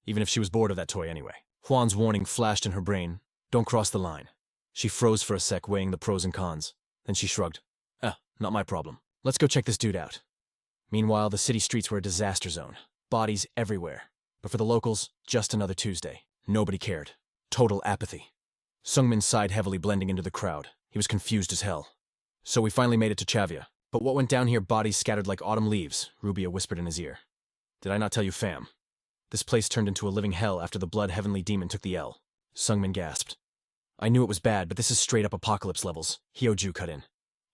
S1: Even if she was bored of that toy anyway. Juan's warning flashed in her brain. Don't cross the line. She froze for a sec, weighing the pros and cons. Then she shrugged. Not my problem. Let's go check this dude out. Meanwhile, the city streets were a disaster zone. Bodies everywhere. But for the locals, just another Tuesday. Nobody cared. Total apathy. Sungmin sighed heavily, blending into the crowd. He was confused as hell. So we finally made it to Chavia. But what went down here, bodies scattered like autumn leaves, Rubia whispered in his ear. Did I not tell you, fam? This place turned into a living hell after the blood heavenly demon took the L. Sungmin gasped. I knew it was bad, but this is straight up apocalypse levels. Hyoju cut in.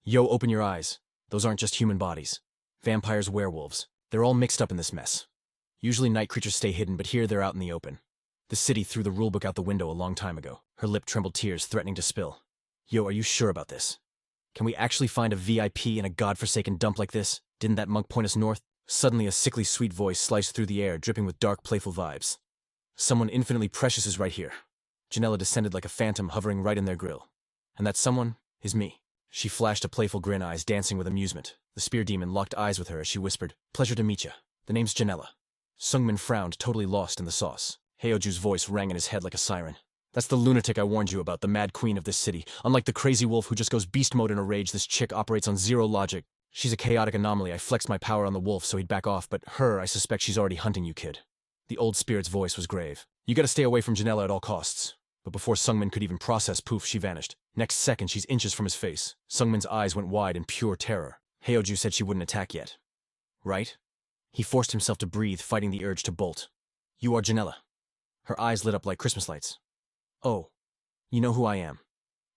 S1: Yo, open your eyes. Those aren't just human bodies. Vampires, werewolves. They're all mixed up in this mess. Usually night creatures stay hidden, but here they're out in the open. The city threw the rulebook out the window a long time ago. Her lip trembled, tears threatening to spill. Yo, are you sure about this? Can we actually find a VIP in a godforsaken dump like this? Didn't that monk point us north? Suddenly a sickly sweet voice sliced through the air, dripping with dark, playful vibes. Someone infinitely precious is right here. Janella descended like a phantom, hovering right in their grill. And that someone is me. She flashed a playful grin, eyes dancing with amusement. The spear demon locked eyes with her as she whispered, Pleasure to meet ya. The name's Janella. Sungmin frowned, totally lost in the sauce. Heoju's voice rang in his head like a siren. That's the lunatic I warned you about, the mad queen of this city. Unlike the crazy wolf who just goes beast mode in a rage, this chick operates on zero logic. She's a chaotic anomaly. I flexed my power on the wolf so he'd back off, but her, I suspect she's already hunting you, kid. The old spirit's voice was grave. You gotta stay away from Janella at all costs. But before Sungmin could even process, poof, she vanished. Next second, she's inches from his face. Sungmin's eyes went wide in pure terror. Heoju said she wouldn't attack yet. Right? He forced himself to breathe, fighting the urge to bolt. You are Janella. Her eyes lit up like Christmas lights. Oh, you know who I am.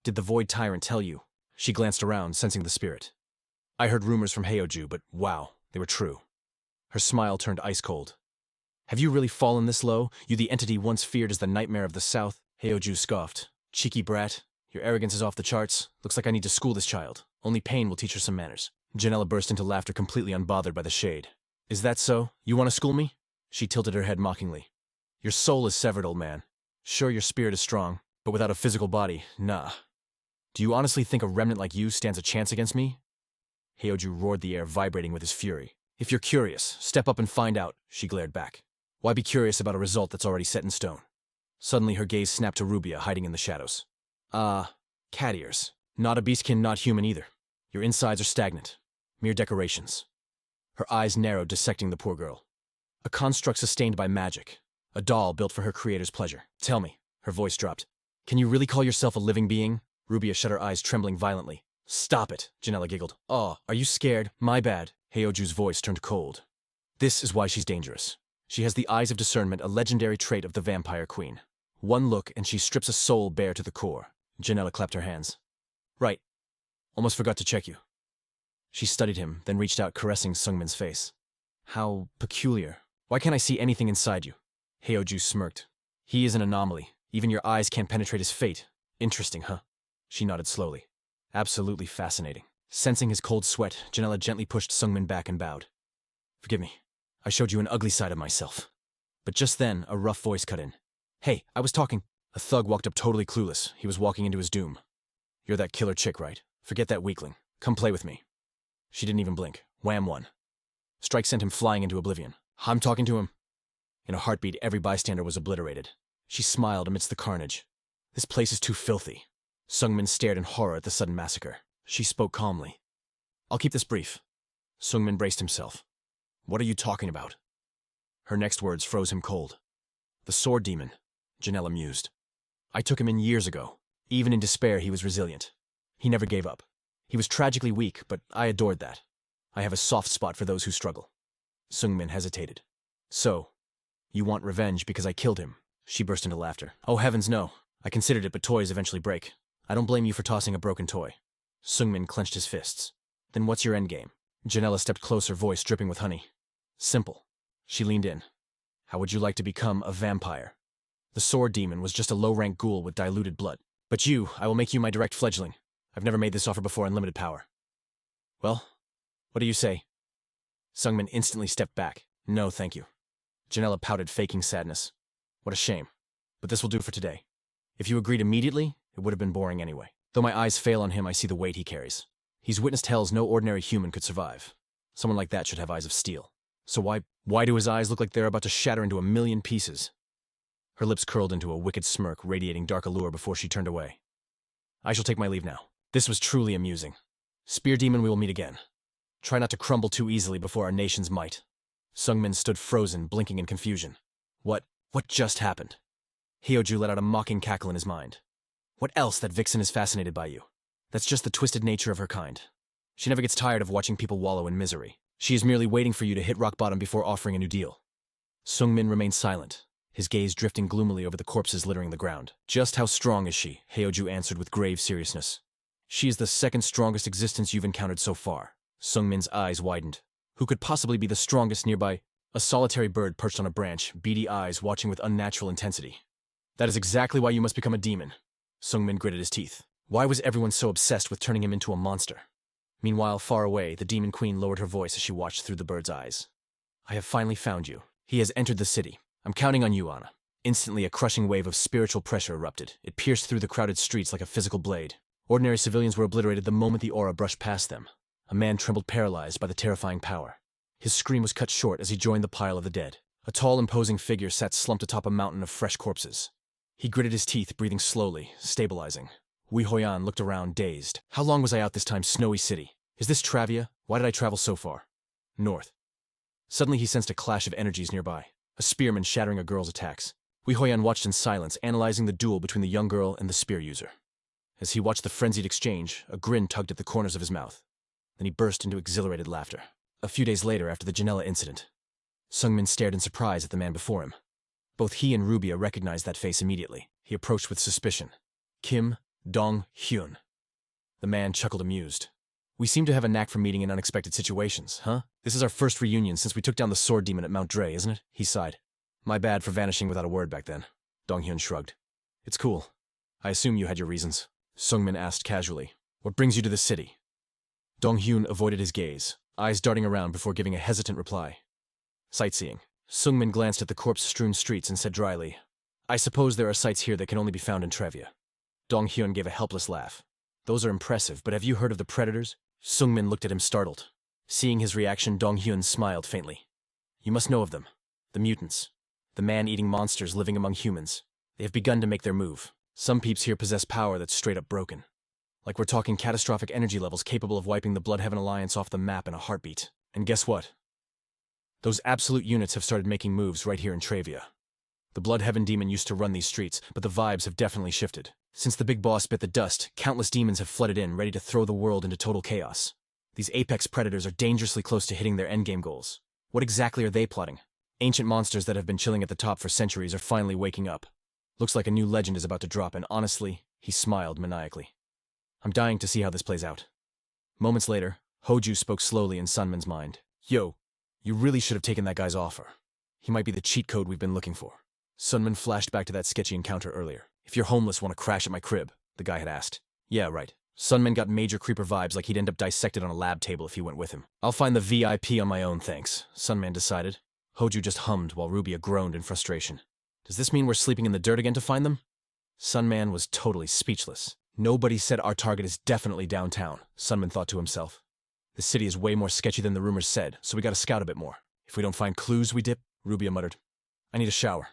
S1: Did the Void Tyrant tell you? She glanced around, sensing the spirit. I heard rumors from Heoju, but wow, they were true. Her smile turned ice cold. Have you really fallen this low? You the entity once feared as the nightmare of the South? Heoju scoffed. Cheeky brat. Your arrogance is off the charts. Looks like I need to school this child. Only pain will teach her some manners. Janella burst into laughter, completely unbothered by the shade. Is that so? You want to school me? She tilted her head mockingly. Your soul is severed, old man. Sure, your spirit is strong, but without a physical body, nah. Do you honestly think a remnant like you stands a chance against me? Heoju roared the air, vibrating with his fury. If you're curious, step up and find out, she glared back. Why be curious about a result that's already set in stone? Suddenly her gaze snapped to Rubia, hiding in the shadows. Cat ears. Not a beastkin, not human either. Your insides are stagnant. Mere decorations. Her eyes narrowed, dissecting the poor girl. A construct sustained by magic. A doll built for her creator's pleasure. Tell me, her voice dropped. Can you really call yourself a living being? Rubia shut her eyes, trembling violently. Stop it, Janella giggled. Oh, are you scared? My bad. Heoju's voice turned cold. This is why she's dangerous. She has the eyes of discernment, a legendary trait of the vampire queen. One look and she strips a soul bare to the core. Janella clapped her hands. Right. Almost forgot to check you. She studied him, then reached out, caressing Sungmin's face. How peculiar. Why can't I see anything inside you? Heoju smirked. He is an anomaly. Even your eyes can't penetrate his fate. Interesting, huh? She nodded slowly. Absolutely fascinating. Sensing his cold sweat, Janella gently pushed Sungmin back and bowed. Forgive me. I showed you an ugly side of myself. But just then, a rough voice cut in. Hey, I was talking. A thug walked up totally clueless. He was walking into his doom. You're that killer chick, right? Forget that weakling. Come play with me. She didn't even blink. Wham one. Strike sent him flying into oblivion. I'm talking to him. In a heartbeat, every bystander was obliterated. She smiled amidst the carnage. This place is too filthy. Sungmin stared in horror at the sudden massacre. She spoke calmly. I'll keep this brief. Sungmin braced himself. What are you talking about? Her next words froze him cold. The sword demon, Janella mused. I took him in years ago. Even in despair, he was resilient. He never gave up. He was tragically weak, but I adored that. I have a soft spot for those who struggle. Sungmin hesitated. So, you want revenge because I killed him? She burst into laughter. Oh heavens no. I considered it, but toys eventually break. I don't blame you for tossing a broken toy. Sungmin clenched his fists. Then what's your endgame? Janella stepped closer, voice dripping with honey. Simple. She leaned in. How would you like to become a vampire? The sword demon was just a low-rank ghoul with diluted blood. But you, I will make you my direct fledgling. I've never made this offer before in limited power. Well, what do you say? Sungmin instantly stepped back. No, thank you. Janella pouted, faking sadness. What a shame. But this will do for today. If you agreed immediately, it would have been boring anyway. Though my eyes fail on him, I see the weight he carries. He's witnessed hells no ordinary human could survive. Someone like that should have eyes of steel. So why do his eyes look like they're about to shatter into a million pieces? Her lips curled into a wicked smirk, radiating dark allure before she turned away. I shall take my leave now. This was truly amusing. Spear Demon, we will meet again. Try not to crumble too easily before our nation's might. Sungmin stood frozen, blinking in confusion. What just happened? Hyoju let out a mocking cackle in his mind. What else that Vixen is fascinated by you? That's just the twisted nature of her kind. She never gets tired of watching people wallow in misery. She is merely waiting for you to hit rock bottom before offering a new deal. Sungmin remained silent, his gaze drifting gloomily over the corpses littering the ground. Just how strong is she? Hyoju answered with grave seriousness. She is the second strongest existence you've encountered so far. Sungmin's eyes widened. Who could possibly be the strongest nearby? A solitary bird perched on a branch, beady eyes watching with unnatural intensity. That is exactly why you must become a demon. Sungmin gritted his teeth. Why was everyone so obsessed with turning him into a monster? Meanwhile, far away, the demon queen lowered her voice as she watched through the bird's eyes. I have finally found you. He has entered the city. I'm counting on you, Anna. Instantly, a crushing wave of spiritual pressure erupted. It pierced through the crowded streets like a physical blade. Ordinary civilians were obliterated the moment the aura brushed past them. A man trembled paralyzed by the terrifying power. His scream was cut short as he joined the pile of the dead. A tall, imposing figure sat slumped atop a mountain of fresh corpses. He gritted his teeth, breathing slowly, stabilizing. Wei Hoyan looked around, dazed. How long was I out this time, Snowy City? Is this Travia? Why did I travel so far? North. Suddenly he sensed a clash of energies nearby. A spearman shattering a girl's attacks. Wei Hoyan watched in silence, analyzing the duel between the young girl and the spear user. As he watched the frenzied exchange, a grin tugged at the corners of his mouth. Then he burst into exhilarated laughter. A few days later, after the Janella incident, Sungmin stared in surprise at the man before him. Both he and Rubia recognized that face immediately. He approached with suspicion. Kim Dong-hyun. The man chuckled amused. We seem to have a knack for meeting in unexpected situations, huh? This is our first reunion since we took down the sword demon at Mount Dre, isn't it? He sighed. My bad for vanishing without a word back then. Dong-hyun shrugged. It's cool. I assume you had your reasons. Sungmin asked casually. What brings you to the city? Dong-hyun avoided his gaze, eyes darting around before giving a hesitant reply. Sightseeing. Sungmin glanced at the corpse-strewn streets and said dryly, I suppose there are sights here that can only be found in Travia. Dong-hyun gave a helpless laugh. Those are impressive, but have you heard of the predators? Sungmin looked at him startled. Seeing his reaction, Dong-hyun smiled faintly. You must know of them. The mutants. The man-eating monsters living among humans. They have begun to make their move. Some peeps here possess power that's straight up broken. Like we're talking catastrophic energy levels capable of wiping the Bloodhaven Alliance off the map in a heartbeat. And guess what? Those absolute units have started making moves right here in Travia. The Bloodhaven demon used to run these streets, but the vibes have definitely shifted. Since the big boss bit the dust, countless demons have flooded in, ready to throw the world into total chaos. These apex predators are dangerously close to hitting their endgame goals. What exactly are they plotting? Ancient monsters that have been chilling at the top for centuries are finally waking up. Looks like a new legend is about to drop, and honestly, he smiled maniacally. I'm dying to see how this plays out. Moments later, Hoju spoke slowly in Sunman's mind. Yo, you really should have taken that guy's offer. He might be the cheat code we've been looking for. Sunman flashed back to that sketchy encounter earlier. If you're homeless, want to crash at my crib? The guy had asked. Yeah, right. Sunman got major creeper vibes like he'd end up dissected on a lab table if he went with him. I'll find the VIP on my own, thanks, Sunman decided. Hoju just hummed while Rubia groaned in frustration. Does this mean we're sleeping in the dirt again to find them? Sunman was totally speechless. Nobody said our target is definitely downtown, Sunman thought to himself. The city is way more sketchy than the rumors said, so we gotta scout a bit more. If we don't find clues, we dip, Rubia muttered. I need a shower.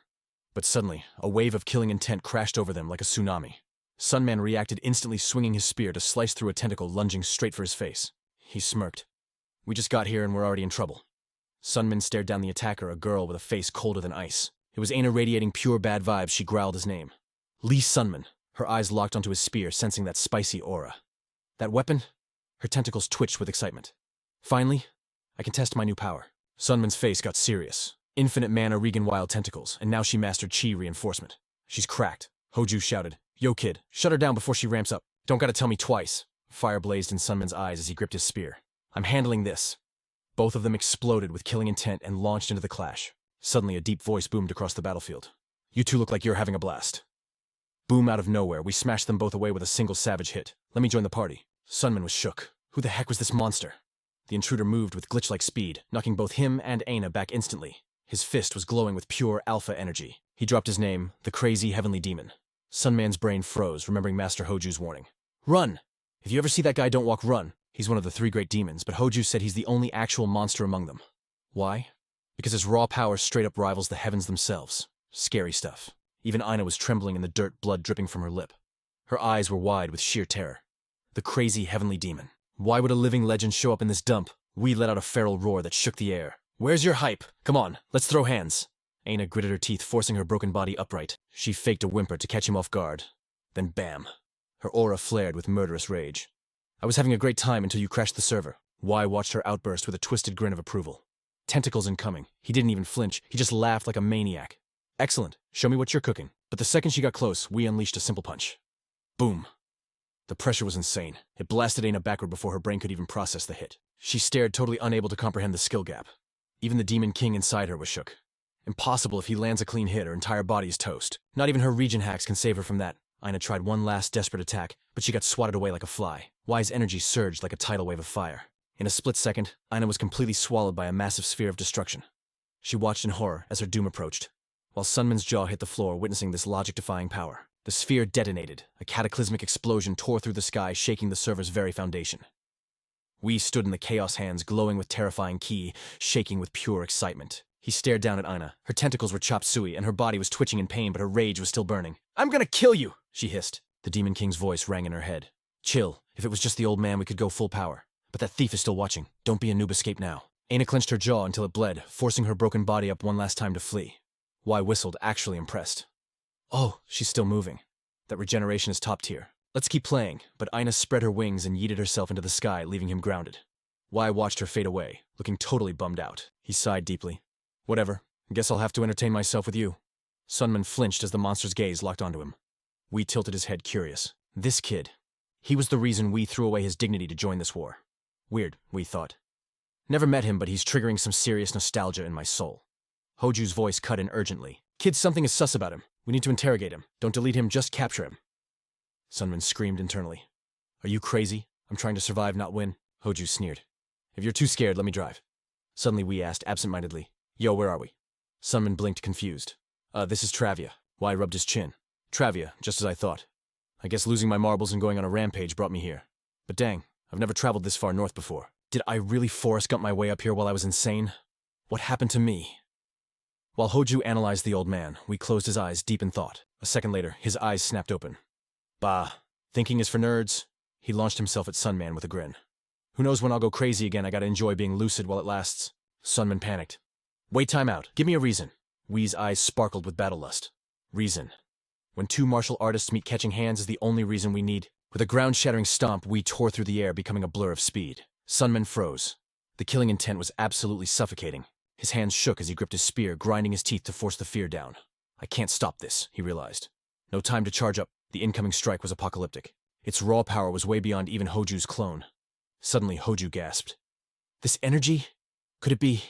S1: But suddenly, a wave of killing intent crashed over them like a tsunami. Sunman reacted, instantly swinging his spear to slice through a tentacle lunging straight for his face. He smirked. We just got here and we're already in trouble. Sunman stared down the attacker, a girl with a face colder than ice. It was Aina radiating pure bad vibes. She growled his name. Lee Sunman. Her eyes locked onto his spear, sensing that spicy aura. That weapon? Her tentacles twitched with excitement. Finally, I can test my new power. Sunman's face got serious. Infinite mana Regan wild tentacles, and now she mastered chi reinforcement. She's cracked. Hoju shouted. Yo kid, shut her down before she ramps up. Don't gotta tell me twice. Fire blazed in Sunman's eyes as he gripped his spear. I'm handling this. Both of them exploded with killing intent and launched into the clash. Suddenly a deep voice boomed across the battlefield. You two look like you're having a blast. Boom out of nowhere, we smashed them both away with a single savage hit. Let me join the party. Sunman was shook. Who the heck was this monster? The intruder moved with glitch-like speed, knocking both him and Aina back instantly. His fist was glowing with pure alpha energy. He dropped his name, the crazy heavenly demon. Sunman's brain froze, remembering Master Hoju's warning. Run! If you ever see that guy, don't walk, run. He's one of the 3 great demons, but Hoju said he's the only actual monster among them. Why? Because his raw power straight up rivals the heavens themselves. Scary stuff. Even Aina was trembling in the dirt, blood dripping from her lip. Her eyes were wide with sheer terror. The crazy heavenly demon. Why would a living legend show up in this dump? We let out a feral roar that shook the air. Where's your hype? Come on, let's throw hands. Aina gritted her teeth, forcing her broken body upright. She faked a whimper to catch him off guard. Then bam. Her aura flared with murderous rage. I was having a great time until you crashed the server. Y watched her outburst with a twisted grin of approval. Tentacles incoming. He didn't even flinch. He just laughed like a maniac. Excellent. Show me what you're cooking. But the second she got close, we unleashed a simple punch. Boom. The pressure was insane. It blasted Aina backward before her brain could even process the hit. She stared, totally unable to comprehend the skill gap. Even the demon king inside her was shook. Impossible. If he lands a clean hit, her entire body is toast. Not even her regen hacks can save her from that. Aina tried one last desperate attack, but she got swatted away like a fly. Y's energy surged like a tidal wave of fire. In a split second, Aina was completely swallowed by a massive sphere of destruction. She watched in horror as her doom approached, while Sunman's jaw hit the floor, witnessing this logic-defying power. The sphere detonated. A cataclysmic explosion tore through the sky, shaking the server's very foundation. We stood in the chaos hands, glowing with terrifying ki, shaking with pure excitement. He stared down at Aina. Her tentacles were chop suey, and her body was twitching in pain, but her rage was still burning. I'm gonna kill you, she hissed. The Demon King's voice rang in her head. Chill. If it was just the old man, we could go full power. But that thief is still watching. Don't be a noob, escape now. Aina clenched her jaw until it bled, forcing her broken body up one last time to flee. Y whistled, actually impressed. Oh, she's still moving. That regeneration is top tier. Let's keep playing, but Aina spread her wings and yeeted herself into the sky, leaving him grounded. Y watched her fade away, looking totally bummed out. He sighed deeply. Whatever. Guess I'll have to entertain myself with you. Sunman flinched as the monster's gaze locked onto him. We tilted his head, curious. This kid. He was the reason we threw away his dignity to join this war. Weird, we thought. Never met him, but he's triggering some serious nostalgia in my soul. Hoju's voice cut in urgently. Kid, something is sus about him. We need to interrogate him. Don't delete him, just capture him. Sunman screamed internally. Are you crazy? I'm trying to survive, not win. Hoju sneered. If you're too scared, let me drive. Suddenly we asked absent-mindedly. Yo, where are we? Sunman blinked, confused. This is Travia. Y rubbed his chin. Travia, just as I thought. I guess losing my marbles and going on a rampage brought me here. But dang, I've never traveled this far north before. Did I really Forrest Gump my way up here while I was insane? What happened to me? While Hoju analyzed the old man, we closed his eyes deep in thought. A second later, his eyes snapped open. Bah, thinking is for nerds. He launched himself at Sunman with a grin. Who knows when I'll go crazy again? I gotta enjoy being lucid while it lasts. Sunman panicked. Wait, time out. Give me a reason. Wee's eyes sparkled with battle lust. Reason. When two martial artists meet, catching hands is the only reason we need. With a ground-shattering stomp, we tore through the air, becoming a blur of speed. Sunman froze. The killing intent was absolutely suffocating. His hands shook as he gripped his spear, grinding his teeth to force the fear down. I can't stop this, he realized. No time to charge up. The incoming strike was apocalyptic. Its raw power was way beyond even Hoju's clone. Suddenly, Hoju gasped. This energy? Could it be?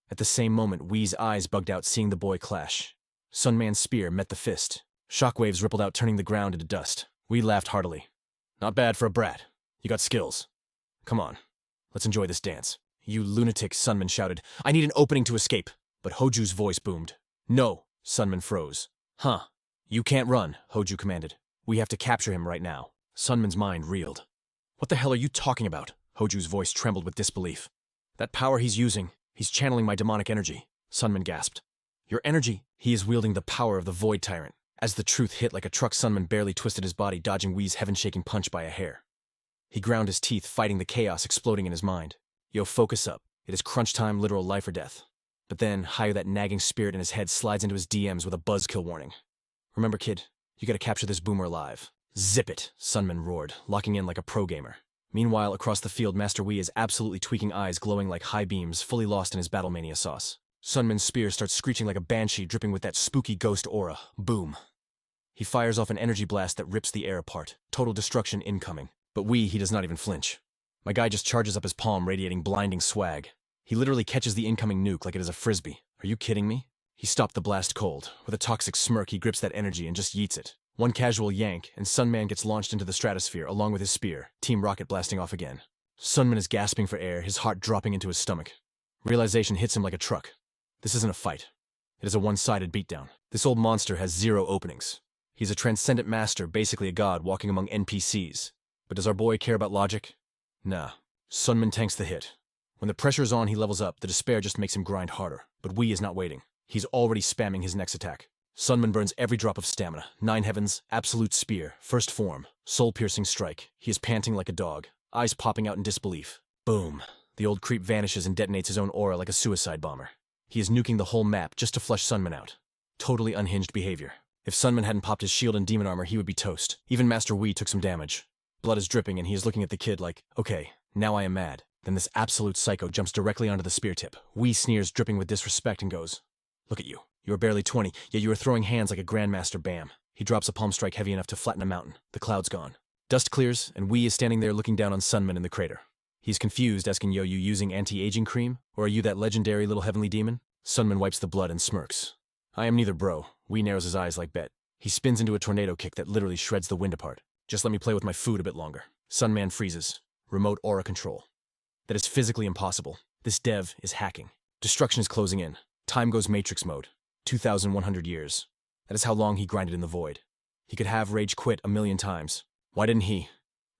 S1: At the same moment, Wee's eyes bugged out, seeing the boy clash. Sunman's spear met the fist. Shockwaves rippled out, turning the ground into dust. Wee laughed heartily. Not bad for a brat. You got skills. Come on. Let's enjoy this dance. You lunatic, Sunman shouted. I need an opening to escape. But Hoju's voice boomed. No, Sunman froze. Huh. You can't run, Hoju commanded. We have to capture him right now. Sunman's mind reeled. What the hell are you talking about? Hoju's voice trembled with disbelief. That power he's using, he's channeling my demonic energy. Sunman gasped. Your energy? He is wielding the power of the Void Tyrant. As the truth hit like a truck, Sunman barely twisted his body, dodging Wee's heaven-shaking punch by a hair. He ground his teeth, fighting the chaos exploding in his mind. Yo, focus up. It is crunch time, literal life or death. But then, Hayo, that nagging spirit in his head, slides into his DMs with a buzzkill warning. Remember, kid, you gotta capture this boomer alive. Zip it, Sunman roared, locking in like a pro gamer. Meanwhile, across the field, Master Wee is absolutely tweaking, eyes glowing like high beams, fully lost in his Battlemania sauce. Sunman's spear starts screeching like a banshee, dripping with that spooky ghost aura. Boom. He fires off an energy blast that rips the air apart. Total destruction incoming. But he does not even flinch. My guy just charges up his palm, radiating blinding swag. He literally catches the incoming nuke like it is a frisbee. Are you kidding me? He stopped the blast cold. With a toxic smirk, he grips that energy and just yeets it. One casual yank, and Sunman gets launched into the stratosphere along with his spear, Team Rocket blasting off again. Sunman is gasping for air, his heart dropping into his stomach. Realization hits him like a truck. This isn't a fight. It is a one-sided beatdown. This old monster has 0 openings. He's a transcendent master, basically a god walking among NPCs. But does our boy care about logic? Nah. Sunman tanks the hit. When the pressure is on, he levels up. The despair just makes him grind harder. But Wee is not waiting. He's already spamming his next attack. Sunman burns every drop of stamina. 9 heavens, absolute spear, first form, soul-piercing strike. He is panting like a dog, eyes popping out in disbelief. Boom. The old creep vanishes and detonates his own aura like a suicide bomber. He is nuking the whole map just to flush Sunman out. Totally unhinged behavior. If Sunman hadn't popped his shield and demon armor, he would be toast. Even Master Wee took some damage. Blood is dripping and he is looking at the kid like, okay, now I am mad. Then this absolute psycho jumps directly onto the spear tip. Wee sneers, dripping with disrespect, and goes, look at you. You are barely 20, yet you are throwing hands like a grandmaster. Bam. He drops a palm strike heavy enough to flatten a mountain. The cloud's gone. Dust clears, and Wee is standing there looking down on Sunman in the crater. He's confused, asking, yo, you using anti-aging cream? Or are you that legendary little heavenly demon? Sunman wipes the blood and smirks. I am neither, bro. Wee narrows his eyes like bet. He spins into a tornado kick that literally shreds the wind apart. Just let me play with my food a bit longer. Sunman freezes. Remote aura control. That is physically impossible. This dev is hacking. Destruction is closing in. Time goes Matrix mode. 2,100 years. That is how long he grinded in the void. He could have rage quit 1,000,000 times. Why didn't he?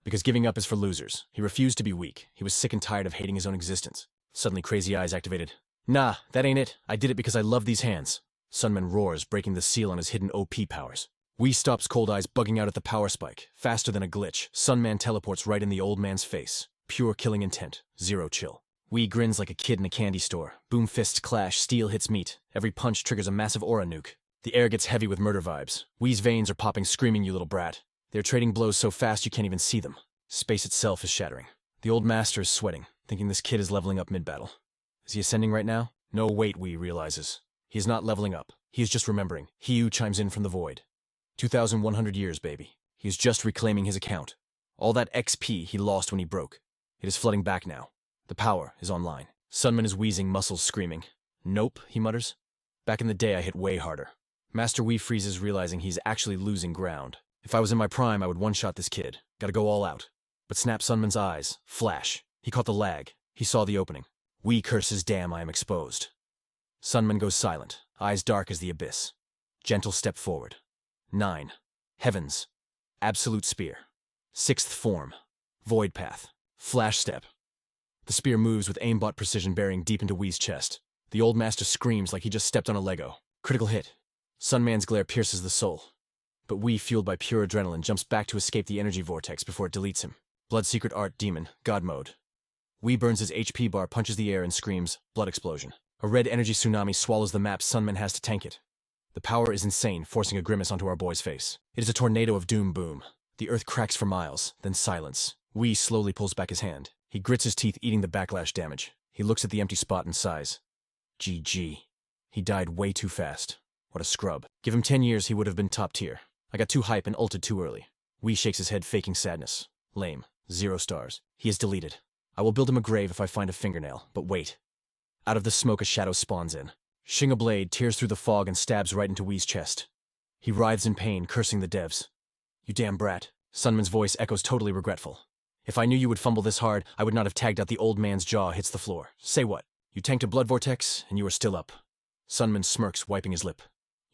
S1: Because giving up is for losers. He refused to be weak. He was sick and tired of hating his own existence. Suddenly crazy eyes activated. Nah, that ain't it. I did it because I love these hands. Sunman roars, breaking the seal on his hidden OP powers. Wee stops, cold eyes bugging out at the power spike. Faster than a glitch, Sunman teleports right in the old man's face. Pure killing intent. 0 chill. Wee grins like a kid in a candy store. Boom fists clash, steel hits meat. Every punch triggers a massive aura nuke. The air gets heavy with murder vibes. Wee's veins are popping, screaming, you little brat. They're trading blows so fast you can't even see them. Space itself is shattering. The old master is sweating, thinking this kid is leveling up mid-battle. Is he ascending right now? No, wait, Wee realizes. He is not leveling up. He is just remembering. He chimes in from the void. 2,100 years, baby. He is just reclaiming his account. All that XP he lost when he broke. It is flooding back now. The power is online. Sunman is wheezing, muscles screaming. Nope, he mutters. Back in the day, I hit way harder. Master Wee freezes, realizing he's actually losing ground. If I was in my prime, I would one-shot this kid. Gotta go all out. But snap, Sunman's eyes. Flash. He caught the lag. He saw the opening. Wee curses, damn, I am exposed. Sunman goes silent, eyes dark as the abyss. Gentle step forward. 9. Heavens. Absolute spear. 6th form. Void path. Flash step. The spear moves with aimbot precision, burying deep into Wee's chest. The old master screams like he just stepped on a Lego. Critical hit. Sunman's glare pierces the soul. But Wee, fueled by pure adrenaline, jumps back to escape the energy vortex before it deletes him. Blood secret art demon, god mode. Wee burns his HP bar, punches the air, and screams, blood explosion. A red energy tsunami swallows the map. Sunman has to tank it. The power is insane, forcing a grimace onto our boy's face. It is a tornado of doom boom. The earth cracks for miles, then silence. Wee slowly pulls back his hand. He grits his teeth, eating the backlash damage. He looks at the empty spot and sighs. GG. He died way too fast. What a scrub. Give him 10 years, he would have been top tier. I got too hype and ulted too early. Wee shakes his head, faking sadness. Lame. 0 stars. He is deleted. I will build him a grave if I find a fingernail, but wait. Out of the smoke, a shadow spawns in. Shing a blade tears through the fog and stabs right into Wee's chest. He writhes in pain, cursing the devs. You damn brat. Sunman's voice echoes, totally regretful. If I knew you would fumble this hard, I would not have tagged out. The old man's jaw hits the floor. Say what? You tanked a blood vortex, and you are still up. Sunman smirks, wiping his lip.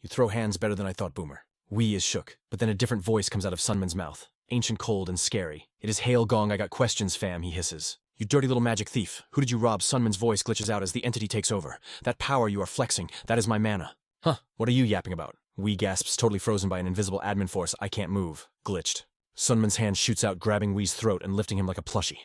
S1: You throw hands better than I thought, Boomer. Wee is shook, but then a different voice comes out of Sunman's mouth. Ancient, cold, and scary. It is Hail Gong, I got questions, fam, he hisses. You dirty little magic thief. Who did you rob? Sunman's voice glitches out as the entity takes over. That power you are flexing, that is my mana. Huh, what are you yapping about? Wee gasps, totally frozen by an invisible admin force. I can't move. Glitched. Sunman's hand shoots out, grabbing Wee's throat and lifting him like a plushie.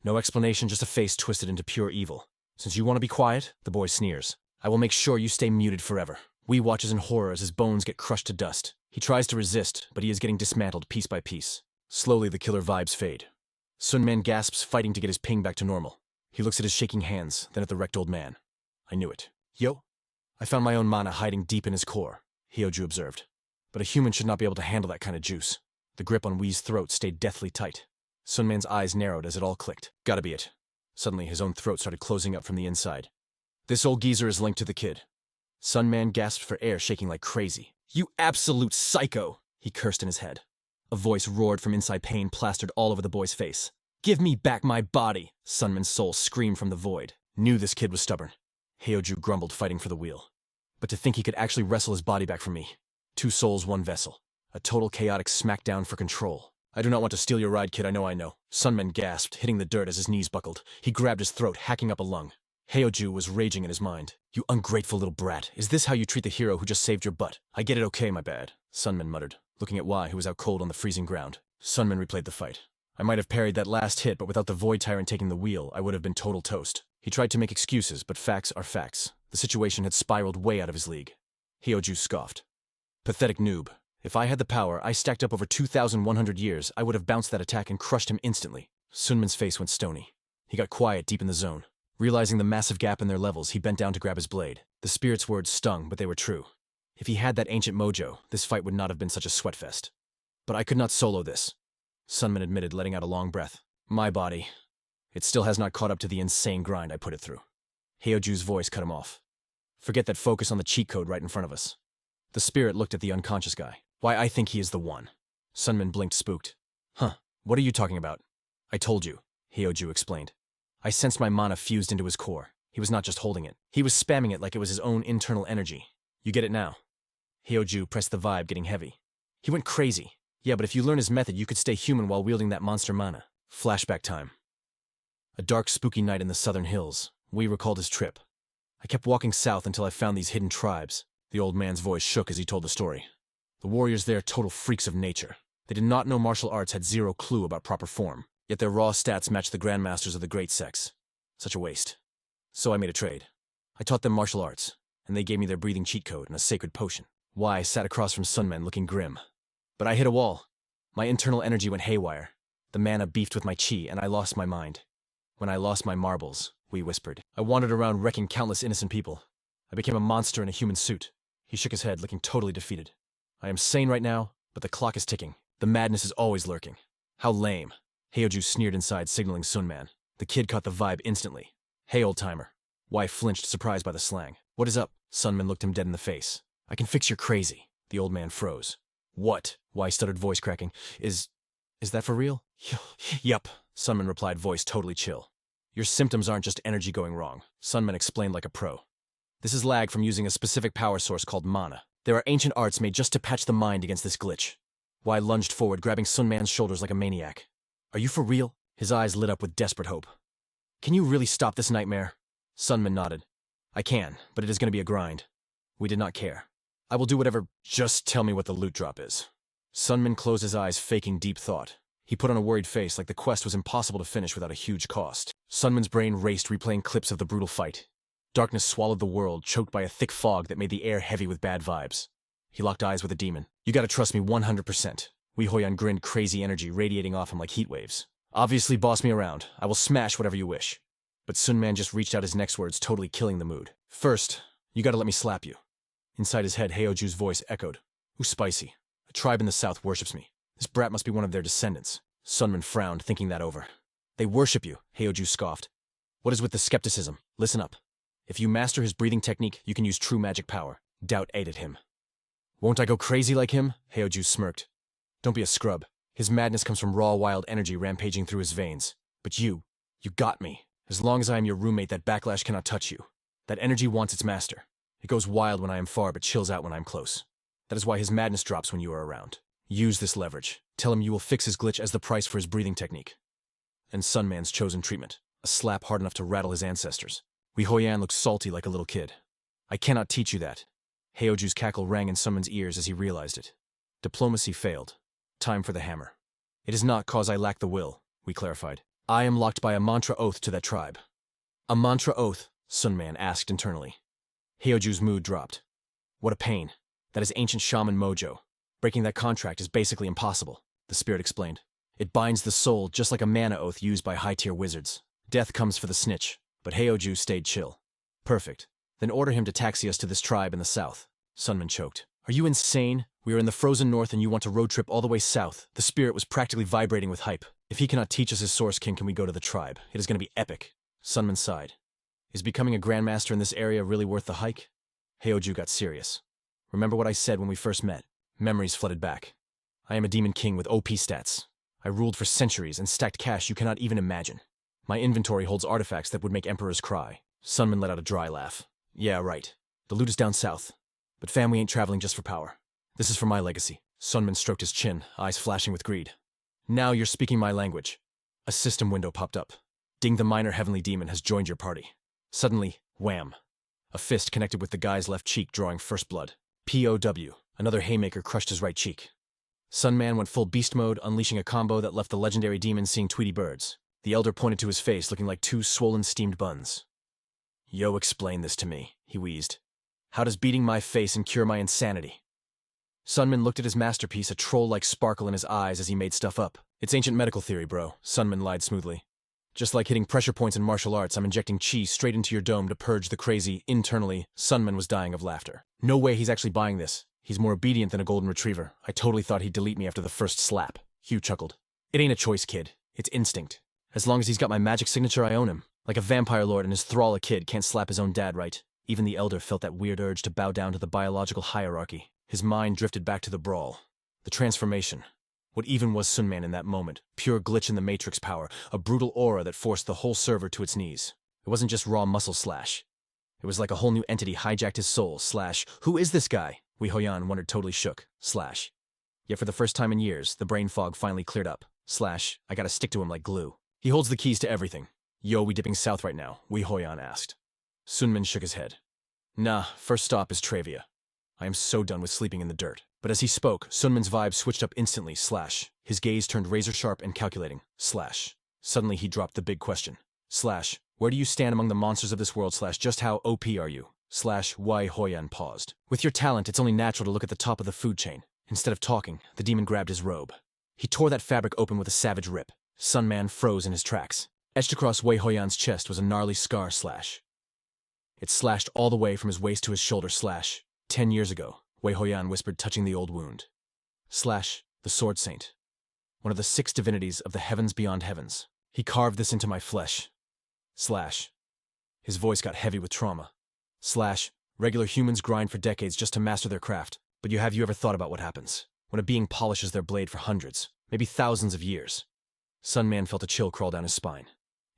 S1: No explanation, just a face twisted into pure evil. Since you want to be quiet, the boy sneers. I will make sure you stay muted forever. We watches in horror as his bones get crushed to dust. He tries to resist, but he is getting dismantled piece by piece. Slowly, the killer vibes fade. Sun Man gasps, fighting to get his ping back to normal. He looks at his shaking hands, then at the wrecked old man. I knew it. Yo? I found my own mana hiding deep in his core, Hyoju observed. But a human should not be able to handle that kind of juice. The grip on Wee's throat stayed deathly tight. Sun Man's eyes narrowed as it all clicked. Gotta be it. Suddenly, his own throat started closing up from the inside. This old geezer is linked to the kid. Sun Man gasped for air, shaking like crazy. You absolute psycho! He cursed in his head. A voice roared from inside, pain plastered all over the boy's face. Give me back my body! Sun Man's soul screamed from the void. Knew this kid was stubborn. Hyoju grumbled, fighting for the wheel. But to think he could actually wrestle his body back from me. 2 souls, 1 vessel. A total chaotic smackdown for control. I do not want to steal your ride, kid, I know. Sun Man gasped, hitting the dirt as his knees buckled. He grabbed his throat, hacking up a lung. Hyoju was raging in his mind. You ungrateful little brat. Is this how you treat the hero who just saved your butt? I get it, okay, my bad, Sun Man muttered, looking at Y, who was out cold on the freezing ground. Sun Man replayed the fight. I might have parried that last hit, but without the Void Tyrant taking the wheel, I would have been total toast. He tried to make excuses, but facts are facts. The situation had spiraled way out of his league. Hyoju scoffed. Pathetic noob. If I had the power I stacked up over 2,100 years, I would have bounced that attack and crushed him instantly. Sun Man's face went stony. He got quiet deep in the zone. Realizing the massive gap in their levels, he bent down to grab his blade. The spirit's words stung, but they were true. If he had that ancient mojo, this fight would not have been such a sweatfest. But I could not solo this, Sun Man admitted, letting out a long breath. My body. It still has not caught up to the insane grind I put it through. Hyoju's voice cut him off. Forget that, focus on the cheat code right in front of us. The spirit looked at the unconscious guy. Why, I think he is the one. Sun Man blinked, spooked. Huh, what are you talking about? I told you, Hyoju explained. I sensed my mana fused into his core. He was not just holding it. He was spamming it like it was his own internal energy. You get it now? Hyoju pressed the vibe, getting heavy. He went crazy. Yeah, but if you learn his method, you could stay human while wielding that monster mana. Flashback time. A dark, spooky night in the southern hills. We recalled his trip. I kept walking south until I found these hidden tribes. The old man's voice shook as he told the story. The warriors there, total freaks of nature. They did not know martial arts, had zero clue about proper form. Yet their raw stats matched the grandmasters of the great sex. Such a waste. So I made a trade. I taught them martial arts, and they gave me their breathing cheat code and a sacred potion. Y sat across from Sun Man, looking grim. But I hit a wall. My internal energy went haywire. The mana beefed with my chi, and I lost my mind. When I lost my marbles, we whispered. I wandered around wrecking countless innocent people. I became a monster in a human suit. He shook his head, looking totally defeated. I am sane right now, but the clock is ticking. The madness is always lurking. How lame. Hyoju sneered inside, signaling Sun Man. The kid caught the vibe instantly. Hey, old-timer. Y flinched, surprised by the slang. What is up? Sun Man looked him dead in the face. I can fix your crazy. The old man froze. What? Y stuttered, voice cracking. Is that for real? Yup, Sun Man replied, voice totally chill. Your symptoms aren't just energy going wrong, Sun Man explained like a pro. This is lag from using a specific power source called mana. There are ancient arts made just to patch the mind against this glitch. Y lunged forward, grabbing Sun Man's shoulders like a maniac. Are you for real? His eyes lit up with desperate hope. Can you really stop this nightmare? Sun Man nodded. I can, but it is going to be a grind. We did not care. I will do whatever. Just tell me what the loot drop is. Sun Man closed his eyes, faking deep thought. He put on a worried face, like the quest was impossible to finish without a huge cost. Sun Man's brain raced, replaying clips of the brutal fight. Darkness swallowed the world, choked by a thick fog that made the air heavy with bad vibes. He locked eyes with the demon. You gotta trust me 100%. Wei Hoyan grinned, crazy energy radiating off him like heat waves. Obviously, boss me around. I will smash whatever you wish. But Sun Man just reached out his next words, totally killing the mood. First, you gotta let me slap you. Inside his head, Hyoju's voice echoed. Ooh, spicy. A tribe in the south worships me. This brat must be one of their descendants. Sun Man frowned, thinking that over. They worship you, Hyoju scoffed. What is with the skepticism? Listen up. If you master his breathing technique, you can use true magic power. Doubt ate at him. Won't I go crazy like him? Hyoju smirked. Don't be a scrub. His madness comes from raw, wild energy rampaging through his veins. But you got me. As long as I am your roommate, that backlash cannot touch you. That energy wants its master. It goes wild when I am far, but chills out when I am close. That is why his madness drops when you are around. Use this leverage. Tell him you will fix his glitch as the price for his breathing technique. And Sun Man's chosen treatment. A slap hard enough to rattle his ancestors. Wei Hoyan looked salty like a little kid. I cannot teach you that. Hyoju's cackle rang in Sun Man's ears as he realized it. Diplomacy failed. Time for the hammer. It is not cause I lack the will, we clarified. I am locked by a mantra oath to that tribe. A mantra oath, Sunman asked internally. Heoju's mood dropped. What a pain. That is ancient shaman mojo. Breaking that contract is basically impossible, the spirit explained. It binds the soul just like a mana oath used by high-tier wizards. Death comes for the snitch, but Heoju stayed chill. Perfect. Then order him to taxi us to this tribe in the south. Sunman choked. Are you insane? We are in the frozen north and you want to road trip all the way south. The spirit was practically vibrating with hype. If he cannot teach us his source king, can we go to the tribe? It is going to be epic. Sunman sighed. Is becoming a grandmaster in this area really worth the hike? Heoju got serious. Remember what I said when we first met? Memories flooded back. I am a demon king with OP stats. I ruled for centuries and stacked cash you cannot even imagine. My inventory holds artifacts that would make emperors cry. Sunman let out a dry laugh. Yeah, right. The loot is down south. But fam, we ain't traveling just for power. This is for my legacy. Sunman stroked his chin, eyes flashing with greed. Now you're speaking my language. A system window popped up. Ding the minor heavenly demon has joined your party. Suddenly, wham. A fist connected with the guy's left cheek, drawing first blood. POW. Another haymaker crushed his right cheek. Sunman went full beast mode, unleashing a combo that left the legendary demon seeing Tweety birds. The elder pointed to his face, looking like two swollen steamed buns. Yo, explain this to me, he wheezed. How does beating my face and cure my insanity? Sunman looked at his masterpiece, a troll-like sparkle in his eyes as he made stuff up. It's ancient medical theory, bro, Sunman lied smoothly. Just like hitting pressure points in martial arts, I'm injecting chi straight into your dome to purge the crazy. Internally, Sunman was dying of laughter. No way he's actually buying this. He's more obedient than a golden retriever. I totally thought he'd delete me after the first slap. Hugh chuckled. It ain't a choice, kid. It's instinct. As long as he's got my magic signature, I own him. Like a vampire lord and his thrall a kid can't slap his own dad, right? Even the elder felt that weird urge to bow down to the biological hierarchy. His mind drifted back to the brawl. The transformation. What even was Sunman in that moment? Pure glitch in the Matrix power, a brutal aura that forced the whole server to its knees. It wasn't just raw muscle slash. It was like a whole new entity hijacked his soul, slash, who is this guy? Wei Hoyan wondered, totally shook, slash. Yet for the first time in years, the brain fog finally cleared up, slash, I gotta stick to him like glue. He holds the keys to everything. Yo, we dipping south right now? Wei Hoyan asked. Sunman shook his head. Nah, first stop is Travia. I am so done with sleeping in the dirt. But as he spoke, Sunman's vibe switched up instantly, slash. His gaze turned razor-sharp and calculating, slash. Suddenly he dropped the big question. Slash, where do you stand among the monsters of this world, slash, just how OP are you? Slash, Wei Hoyan paused. With your talent, it's only natural to look at the top of the food chain. Instead of talking, the demon grabbed his robe. He tore that fabric open with a savage rip. Sunman froze in his tracks. Etched across Wei Hoyan's chest was a gnarly scar, slash. It slashed all the way from his waist to his shoulder, slash. 10 years ago, Wei Hoyan whispered, touching the old wound. Slash, the Sword Saint. One of the 6 divinities of the heavens beyond heavens. He carved this into my flesh. Slash. His voice got heavy with trauma. Slash, regular humans grind for decades just to master their craft, but have you ever thought about what happens when a being polishes their blade for hundreds, maybe thousands of years? Sunman felt a chill crawl down his spine.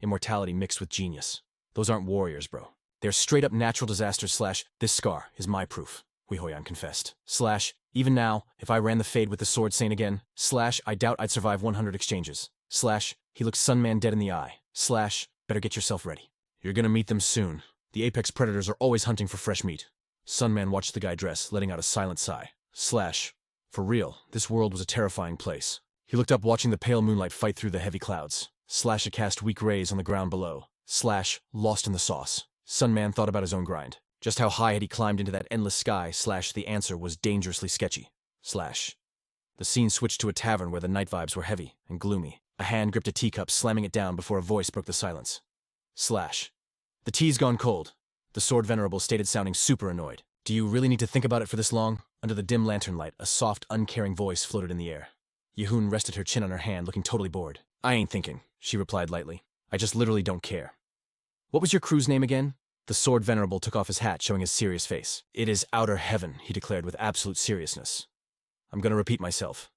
S1: Immortality mixed with genius. Those aren't warriors, bro. They're straight up natural disasters, slash, this scar is my proof, Wei Hoyan confessed. Slash, even now, if I ran the fade with the Sword Saint again, slash, I doubt I'd survive 100 exchanges. Slash, he looked Sunman dead in the eye. Slash, better get yourself ready. You're gonna meet them soon. The apex predators are always hunting for fresh meat. Sunman watched the guy dress, letting out a silent sigh. Slash, for real, this world was a terrifying place. He looked up, watching the pale moonlight fight through the heavy clouds. Slash, it cast weak rays on the ground below. Slash, lost in the sauce. Sunman thought about his own grind. Just how high had he climbed into that endless sky, slash, the answer was dangerously sketchy. Slash. The scene switched to a tavern where the night vibes were heavy and gloomy. A hand gripped a teacup, slamming it down before a voice broke the silence. Slash. The tea's gone cold. The Sword Venerable stated, sounding super annoyed. Do you really need to think about it for this long? Under the dim lantern light, a soft, uncaring voice floated in the air. Yehun rested her chin on her hand, looking totally bored. I ain't thinking, she replied lightly. I just literally don't care. What was your crew's name again? The Sword Venerable took off his hat, showing his serious face. It is Outer Heaven, he declared with absolute seriousness. I'm gonna repeat myself.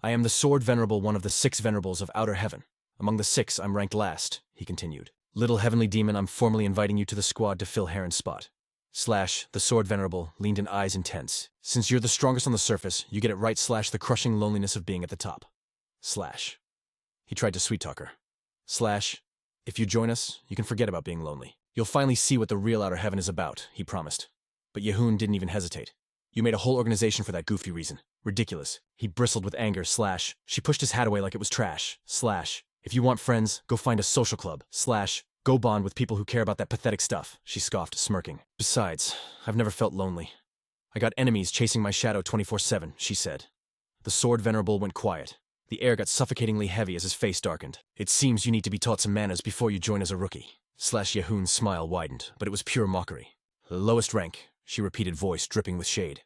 S1: I am the Sword Venerable, one of the 6 venerables of Outer Heaven. Among the 6, I'm ranked last, he continued. Little heavenly demon, I'm formally inviting you to the squad to fill Heron's spot. Slash, the Sword Venerable leaned in, eyes intense. Since you're the strongest on the surface, you get it right, slash, the crushing loneliness of being at the top. Slash. He tried to sweet-talk her. Slash, if you join us, you can forget about being lonely. You'll finally see what the real Outer Heaven is about, he promised. But Yehun didn't even hesitate. You made a whole organization for that goofy reason. Ridiculous. He bristled with anger, slash. She pushed his hat away like it was trash. Slash. If you want friends, go find a social club. Slash. Go bond with people who care about that pathetic stuff, she scoffed, smirking. Besides, I've never felt lonely. I got enemies chasing my shadow 24/7, she said. The sword venerable went quiet. The air got suffocatingly heavy as his face darkened. It seems you need to be taught some manners before you join as a rookie. Yehoon's smile widened, but it was pure mockery. Lowest rank, she repeated, voice dripping with shade.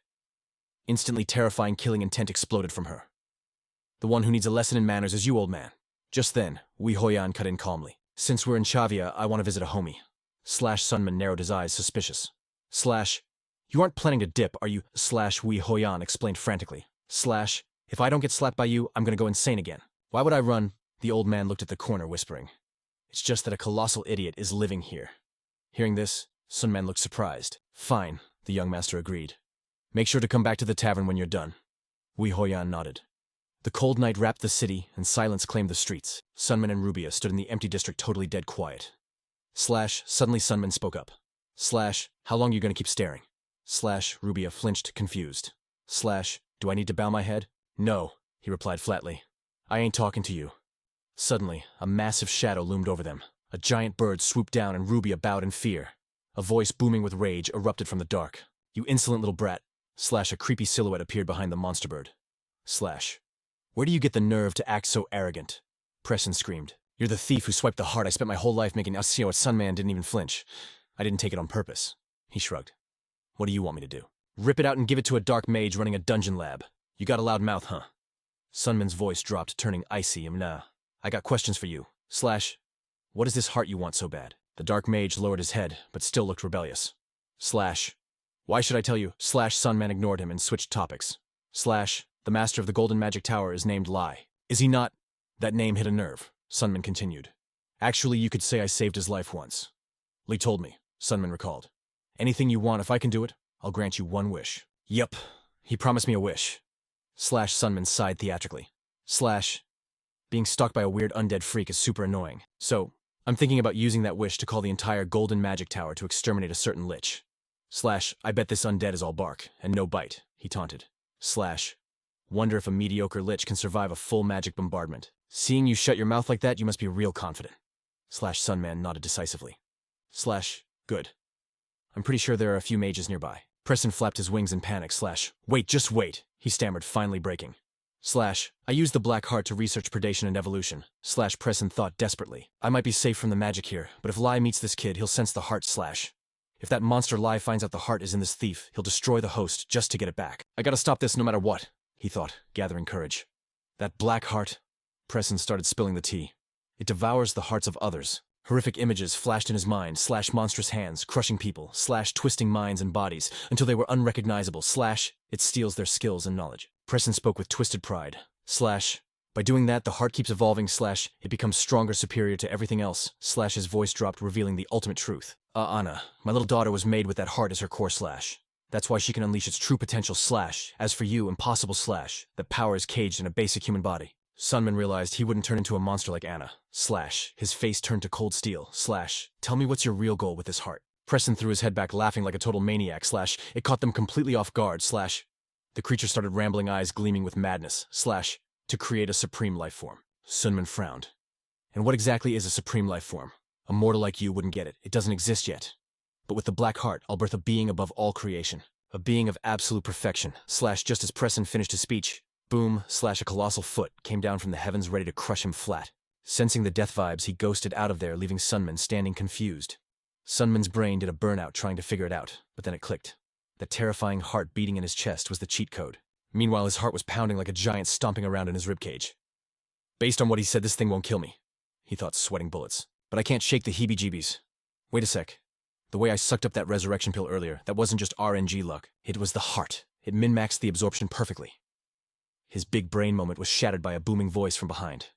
S1: Instantly terrifying killing intent exploded from her. The one who needs a lesson in manners is you, old man. Just then, Wee Hoyan cut in calmly. Since we're in Chavia, I want to visit a homie. Sunman narrowed his eyes, suspicious. You aren't planning to dip, are you? Wee Hoyan explained frantically. If I don't get slapped by you, I'm gonna go insane again. Why would I run? The old man looked at the corner, whispering. It's just that a colossal idiot is living here. Hearing this, Sunman looked surprised. Fine, the young master agreed. Make sure to come back to the tavern when you're done. Wee Hoyan nodded. The cold night wrapped the city, and silence claimed the streets. Sunman and Rubia stood in the empty district totally dead quiet. Suddenly Sunman spoke up. How long are you gonna keep staring? Rubia flinched, confused. Do I need to bow my head? No, he replied flatly. I ain't talking to you. Suddenly, a massive shadow loomed over them. A giant bird swooped down and Rubia bowed in fear. A voice booming with rage erupted from the dark. You insolent little brat. A creepy silhouette appeared behind the monster bird. Where do you get the nerve to act so arrogant? Preston screamed. You're the thief who swiped the heart I spent my whole life making. Asio at Sunman didn't even flinch. I didn't take it on purpose. He shrugged. What do you want me to do? Rip it out and give it to a dark mage running a dungeon lab. You got a loud mouth, huh? Sunman's voice dropped, turning icy. Nah. I got questions for you. What is this heart you want so bad? The dark mage lowered his head, but still looked rebellious. Why should I tell you? Sunman ignored him and switched topics. The master of the Golden Magic Tower is named Lai. Is he not? That name hit a nerve, Sunman continued. Actually, you could say I saved his life once. Lee told me, Sunman recalled. Anything you want, if I can do it, I'll grant you one wish. Yup, he promised me a wish. Sunman sighed theatrically. Being stalked by a weird undead freak is super annoying. So, I'm thinking about using that wish to call the entire Golden Magic Tower to exterminate a certain lich. I bet this undead is all bark, and no bite, he taunted. Wonder if a mediocre lich can survive a full magic bombardment. Seeing you shut your mouth like that, you must be real confident. Sunman nodded decisively. Good. I'm pretty sure there are a few mages nearby. Preston flapped his wings in panic. Wait, just wait, he stammered, finally breaking. I used the black heart to research predation and evolution. Preston thought desperately. I might be safe from the magic here, but if Lai meets this kid, he'll sense the heart. If that monster Lai finds out the heart is in this thief, he'll destroy the host just to get it back. I gotta stop this no matter what, he thought, gathering courage. That black heart. Preston started spilling the tea. It devours the hearts of others. Horrific images flashed in his mind, monstrous hands, crushing people, twisting minds and bodies, until they were unrecognizable, it steals their skills and knowledge. Preston spoke with twisted pride. By doing that, the heart keeps evolving, it becomes stronger, superior to everything else, his voice dropped, revealing the ultimate truth. Anna, my little daughter was made with that heart as her core, That's why she can unleash its true potential, As for you, impossible, that power is caged in a basic human body. Sunman realized he wouldn't turn into a monster like Anna. His face turned to cold steel. Tell me what's your real goal with this heart? Preston threw his head back, laughing like a total maniac. It caught them completely off guard. The creature started rambling, eyes gleaming with madness. To create a supreme life form. Sunman frowned. And what exactly is a supreme life form? A mortal like you wouldn't get it. It doesn't exist yet. But with the black heart, I'll birth a being above all creation. A being of absolute perfection. Just as Preston finished his speech, boom, a colossal foot came down from the heavens ready to crush him flat. Sensing the death vibes, he ghosted out of there, leaving Sunman standing confused. Sunman's brain did a burnout trying to figure it out, but then it clicked. The terrifying heart beating in his chest was the cheat code. Meanwhile, his heart was pounding like a giant stomping around in his ribcage. Based on what he said, this thing won't kill me, he thought, sweating bullets. But I can't shake the heebie-jeebies. Wait a sec. The way I sucked up that resurrection pill earlier, that wasn't just RNG luck. It was the heart. It min-maxed the absorption perfectly. His big brain moment was shattered by a booming voice from behind.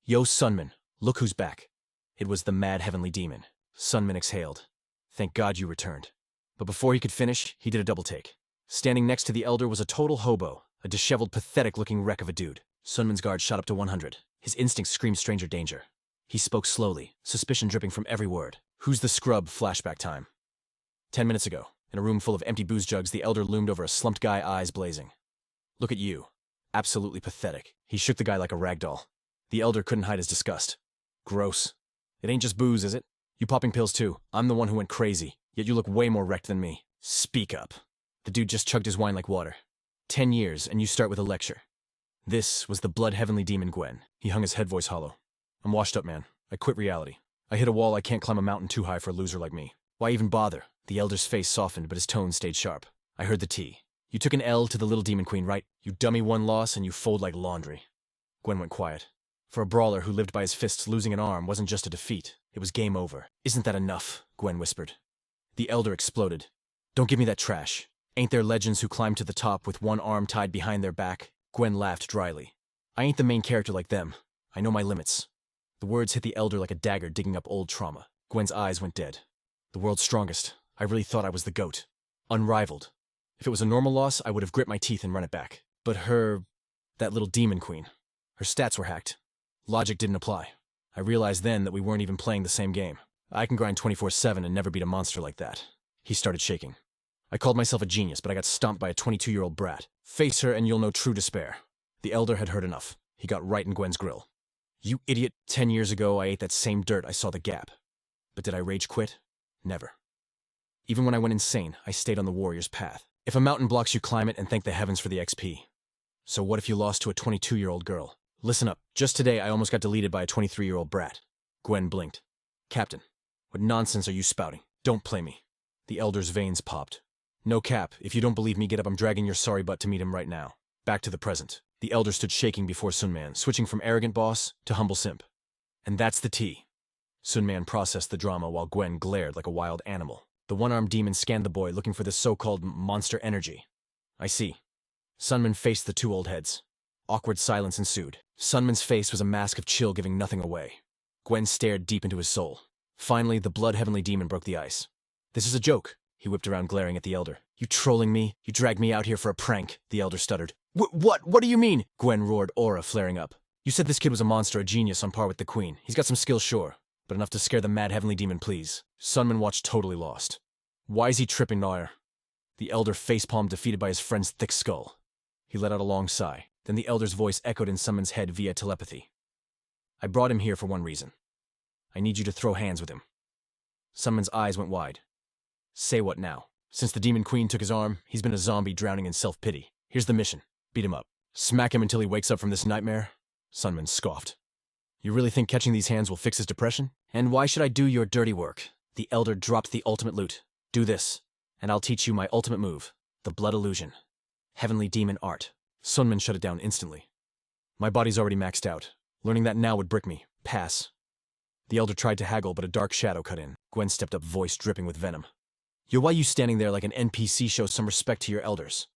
S1: Yo, Sunman, look who's back. It was the mad heavenly demon. Sunman exhaled. Thank God you returned. But before he could finish, he did a double take. Standing next to the elder was a total hobo, a disheveled, pathetic-looking wreck of a dude. Sunman's guard shot up to 100. His instincts screamed stranger danger. He spoke slowly, suspicion dripping from every word. Who's the scrub? Flashback time. 10 minutes ago, in a room full of empty booze jugs, the elder loomed over a slumped guy, eyes blazing. Look at you. Absolutely pathetic. He shook the guy like a rag doll. The elder couldn't hide his disgust. Gross. It ain't just booze, is it? You popping pills too? I'm the one who went crazy, yet you look way more wrecked than me. Speak up. The dude just chugged his wine like water. 10 years, and you start with a lecture. This was the blood heavenly demon Gwen. He hung his head voice hollow. I'm washed up, man. I quit reality. I hit a wall. I can't climb a mountain too high for a loser like me. Why even bother? The elder's face softened, but his tone stayed sharp. I heard the T. You took an L to the little demon queen, right? You dummy, one loss, and you fold like laundry. Gwen went quiet. For a brawler who lived by his fists, losing an arm wasn't just a defeat. It was game over. Isn't that enough? Gwen whispered. The elder exploded. Don't give me that trash. Ain't there legends who climb to the top with one arm tied behind their back? Gwen laughed dryly. I ain't the main character like them. I know my limits. The words hit the elder like a dagger digging up old trauma. Gwen's eyes went dead. The world's strongest. I really thought I was the GOAT. Unrivaled. If it was a normal loss, I would have grit my teeth and run it back. But that little demon queen, her stats were hacked. Logic didn't apply. I realized then that we weren't even playing the same game. I can grind 24/7 and never beat a monster like that. He started shaking. I called myself a genius, but I got stomped by a 22-year-old brat. Face her and you'll know true despair. The elder had heard enough. He got right in Gwen's grill. You idiot, 10 years ago I ate that same dirt. I saw the gap. But did I rage quit? Never. Even when I went insane, I stayed on the warrior's path. If a mountain blocks you, climb it and thank the heavens for the XP. So what if you lost to a 22-year-old girl? Listen up. Just today I almost got deleted by a 23-year-old brat. Gwen blinked. Captain, what nonsense are you spouting? Don't play me. The elder's veins popped. No cap. If you don't believe me, get up. I'm dragging your sorry butt to meet him right now. Back to the present. The elder stood shaking before Sun Man, switching from arrogant boss to humble simp. And that's the T. Sun Man processed the drama while Gwen glared like a wild animal. The one-armed demon scanned the boy, looking for this so-called monster energy. I see. Sunman faced the two old heads. Awkward silence ensued. Sunman's face was a mask of chill giving nothing away. Gwen stared deep into his soul. Finally, the blood-heavenly demon broke the ice. This is a joke. He whipped around glaring at the elder. You trolling me? You dragged me out here for a prank, the elder stuttered. What? What do you mean? Gwen roared, aura flaring up. You said this kid was a monster, a genius on par with the queen. He's got some skills, sure, but enough to scare the mad heavenly demon, please. Sunman watched totally lost. Why is he tripping, Nair? The elder facepalmed, defeated by his friend's thick skull. He let out a long sigh. Then the elder's voice echoed in Sunman's head via telepathy. I brought him here for one reason. I need you to throw hands with him. Sunman's eyes went wide. Say what now? Since the demon queen took his arm, he's been a zombie drowning in self-pity. Here's the mission. Beat him up. Smack him until he wakes up from this nightmare? Sunman scoffed. You really think catching these hands will fix his depression? And why should I do your dirty work? The elder dropped the ultimate loot. Do this, and I'll teach you my ultimate move, the blood illusion. Heavenly demon art. Sunman shut it down instantly. My body's already maxed out. Learning that now would brick me. Pass. The elder tried to haggle, but a dark shadow cut in. Gwen stepped up, voice dripping with venom. Yo, why you standing there like an NPC? Show some respect to your elders.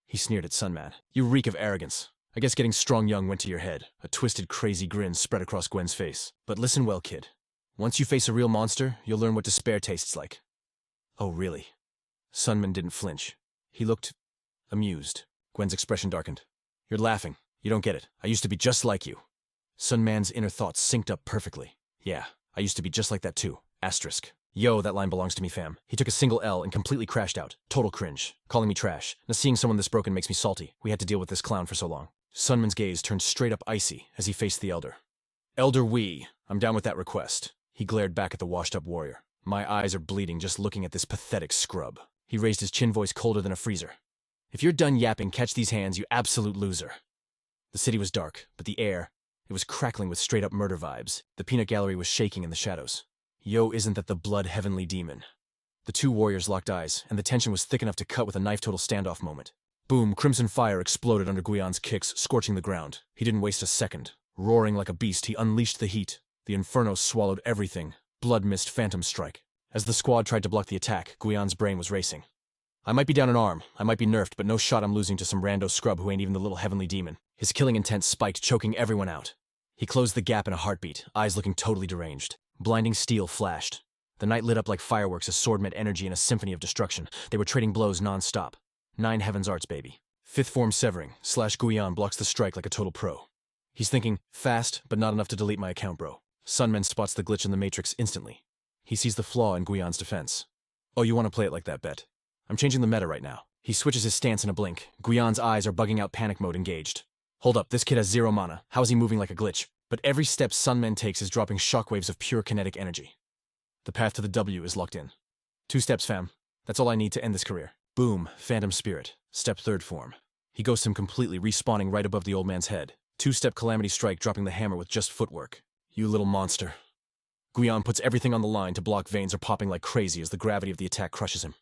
S1: He sneered at Sunman. You reek of arrogance. I guess getting strong young went to your head. A twisted, crazy grin spread across Gwen's face. But listen well, kid. Once you face a real monster, you'll learn what despair tastes like. Oh, really? Sunman didn't flinch. He looked amused. Gwen's expression darkened. You're laughing. You don't get it. I used to be just like you. Sunman's inner thoughts synced up perfectly. Yeah, I used to be just like that too. Asterisk. Yo, that line belongs to me, fam. He took a single L and completely crashed out. Total cringe. Calling me trash. Now seeing someone this broken makes me salty. We had to deal with this clown for so long. Sunman's gaze turned straight up icy as he faced the elder. Elder Wee, I'm down with that request. He glared back at the washed-up warrior. My eyes are bleeding just looking at this pathetic scrub. He raised his chin, voice colder than a freezer. If you're done yapping, catch these hands, you absolute loser. The city was dark, but the air, it was crackling with straight-up murder vibes. The peanut gallery was shaking in the shadows. Yo, isn't that the blood heavenly demon? The two warriors locked eyes, and the tension was thick enough to cut with a knife-total standoff moment. Boom, crimson fire exploded under Guion's kicks, scorching the ground. He didn't waste a second. Roaring like a beast, he unleashed the heat. The inferno swallowed everything. Blood mist phantom strike. As the squad tried to block the attack, Guion's brain was racing. I might be down an arm, I might be nerfed, but no shot I'm losing to some rando scrub who ain't even the little heavenly demon. His killing intent spiked, choking everyone out. He closed the gap in a heartbeat, eyes looking totally deranged. Blinding steel flashed. The night lit up like fireworks, a sword met energy in a symphony of destruction. They were trading blows non-stop. 9 heavens arts, baby. Fifth form severing, / Guion blocks the strike like a total pro. He's thinking, fast, but not enough to delete my account, bro. Sunman spots the glitch in the matrix instantly. He sees the flaw in Guion's defense. Oh, you want to play it like that, bet? I'm changing the meta right now. He switches his stance in a blink. Guion's eyes are bugging out, panic mode engaged. Hold up, this kid has 0 mana. How is he moving like a glitch? But every step Sunman takes is dropping shockwaves of pure kinetic energy. The path to the W is locked in. 2 steps, fam. That's all I need to end this career. Boom, phantom spirit. Step 3rd form. He ghosts him completely, respawning right above the old man's head. 2-step calamity strike, dropping the hammer with just footwork. You little monster. Guion puts everything on the line to block. Veins are popping like crazy as the gravity of the attack crushes him.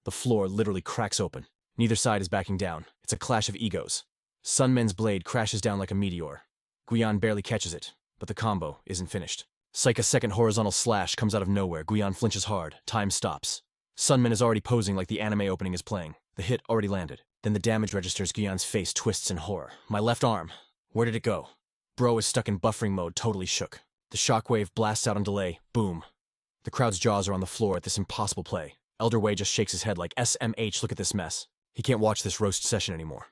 S1: The floor literally cracks open. Neither side is backing down. It's a clash of egos. Sunman's blade crashes down like a meteor. Guion barely catches it, but the combo isn't finished. Psyche's second horizontal slash comes out of nowhere. Guion flinches hard. Time stops. Sunman is already posing like the anime opening is playing. The hit already landed. Then the damage registers. Guion's face twists in horror. My left arm. Where did it go? Bro is stuck in buffering mode, totally shook. The shockwave blasts out on delay. Boom. The crowd's jaws are on the floor at this impossible play. Elder Wei just shakes his head like, SMH, look at this mess. He can't watch this roast session anymore.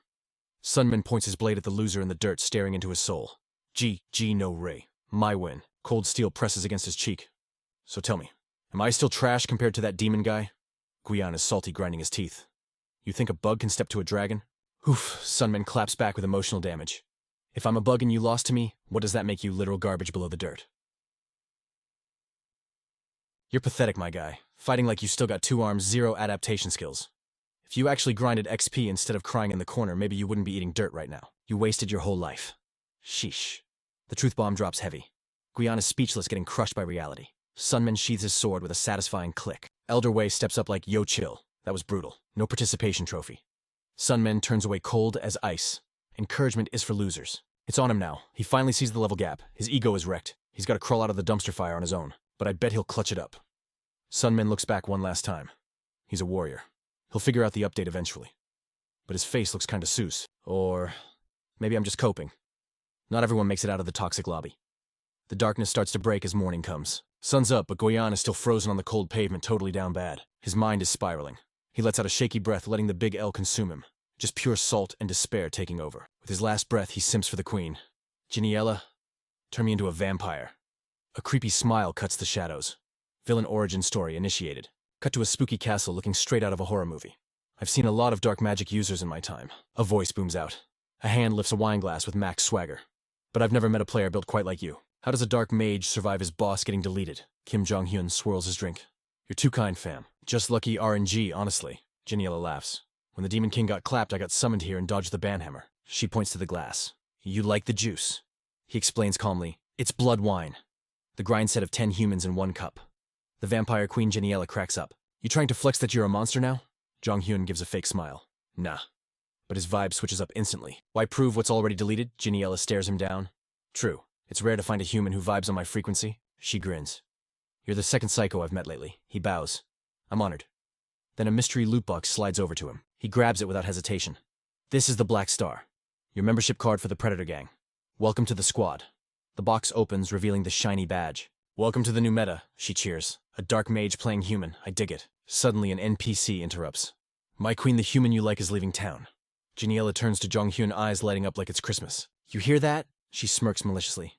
S1: Sunman points his blade at the loser in the dirt, staring into his soul. G no Ray. My win. Cold steel presses against his cheek. So tell me, am I still trash compared to that demon guy? Guion is salty, grinding his teeth. You think a bug can step to a dragon? Oof, Sunman claps back with emotional damage. If I'm a bug and you lost to me, what does that make you, literal garbage below the dirt? You're pathetic, my guy. Fighting like you still got 2 arms, 0 adaptation skills. If you actually grinded XP instead of crying in the corner, maybe you wouldn't be eating dirt right now. You wasted your whole life. Sheesh. The truth bomb drops heavy. Guion is speechless, getting crushed by reality. Sunman sheathes his sword with a satisfying click. Elder Wei steps up like, yo, chill. That was brutal. No participation trophy. Sunman turns away cold as ice. Encouragement is for losers. It's on him now. He finally sees the level gap. His ego is wrecked. He's got to crawl out of the dumpster fire on his own. But I bet he'll clutch it up. Sunman looks back one last time. He's a warrior. He'll figure out the update eventually. But his face looks kinda Seuss. Or maybe I'm just coping. Not everyone makes it out of the toxic lobby. The darkness starts to break as morning comes. Sun's up, but Guion is still frozen on the cold pavement, totally down bad. His mind is spiraling. He lets out a shaky breath, letting the big L consume him. Just pure salt and despair taking over. With his last breath, he simps for the queen. Giniella, turn me into a vampire. A creepy smile cuts the shadows. Villain origin story initiated. Cut to a spooky castle looking straight out of a horror movie. I've seen a lot of dark magic users in my time. A voice booms out. A hand lifts a wine glass with max swagger. But I've never met a player built quite like you. How does a dark mage survive his boss getting deleted? Kim Jong-hyun swirls his drink. You're too kind, fam. Just lucky RNG, honestly. Giniella laughs. When the Demon King got clapped, I got summoned here and dodged the banhammer. She points to the glass. You like the juice. He explains calmly. It's blood wine. The grind set of 10 humans in 1 cup. The vampire queen Giniella cracks up. You trying to flex that you're a monster now? Jong-hyun gives a fake smile. Nah. But his vibe switches up instantly. Why prove what's already deleted? Giniella stares him down. True. It's rare to find a human who vibes on my frequency. She grins. You're the second psycho I've met lately. He bows. I'm honored. Then a mystery loot box slides over to him. He grabs it without hesitation. This is the Black Star. Your membership card for the Predator Gang. Welcome to the squad. The box opens, revealing the shiny badge. Welcome to the new meta, she cheers. A dark mage playing human. I dig it. Suddenly an NPC interrupts. My queen, the human you like, is leaving town. Giniella turns to Jong-hyun, eyes lighting up like it's Christmas. You hear that? She smirks maliciously.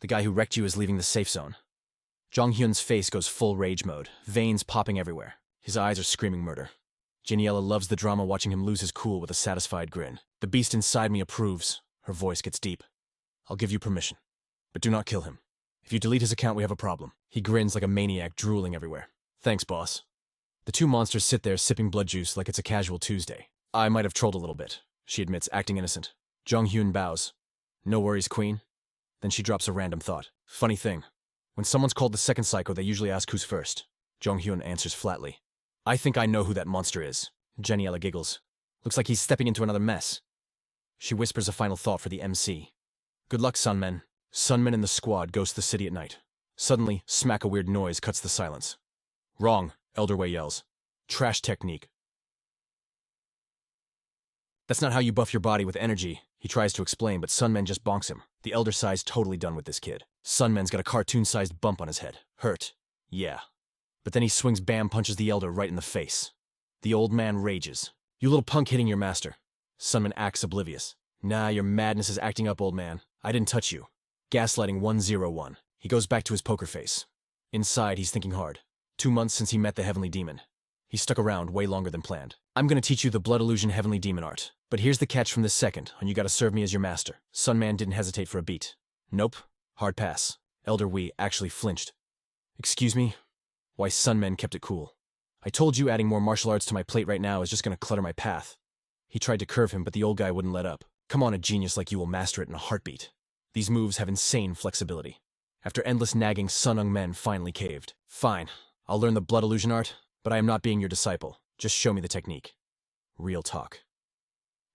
S1: The guy who wrecked you is leaving the safe zone. Jong-hyun's face goes full rage mode, veins popping everywhere. His eyes are screaming murder. Giniella loves the drama, watching him lose his cool with a satisfied grin. The beast inside me approves. Her voice gets deep. I'll give you permission. But do not kill him. If you delete his account, we have a problem. He grins like a maniac, drooling everywhere. Thanks, boss. The 2 monsters sit there sipping blood juice like it's a casual Tuesday. I might have trolled a little bit, she admits, acting innocent. Jong-hyun bows. No worries, queen. Then she drops a random thought. Funny thing. When someone's called the second psycho, they usually ask who's first. Jong-hyun answers flatly. I think I know who that monster is. Giniella giggles. Looks like he's stepping into another mess. She whispers a final thought for the MC. Good luck, Sunmen. Sunmen and the squad ghost the city at night. Suddenly, smack, a weird noise cuts the silence. Wrong, Elder Wei yells. Trash technique. That's not how you buff your body with energy, he tries to explain, but Sunmen just bonks him. The Elder Side's totally done with this kid. Sunmen's got a cartoon-sized bump on his head. Hurt. Yeah. But then he swings bam, punches the Elder right in the face. The old man rages. You little punk hitting your master. Sunman acts oblivious. Nah, your madness is acting up, old man. I didn't touch you. Gaslighting 101. He goes back to his poker face. Inside, he's thinking hard. 2 months since he met the Heavenly Demon. He stuck around way longer than planned. I'm gonna teach you the Blood Illusion Heavenly Demon art. But here's the catch from this second, and you gotta serve me as your master. Sunman didn't hesitate for a beat. Nope. Hard pass. Elder Wei actually flinched. Excuse me? Why Sunmen kept it cool. I told you adding more martial arts to my plate right now is just gonna clutter my path. He tried to curve him, but the old guy wouldn't let up. Come on, a genius like you will master it in a heartbeat. These moves have insane flexibility. After endless nagging, Sun Ung Men finally caved. Fine, I'll learn the blood illusion art, but I am not being your disciple. Just show me the technique. Real talk.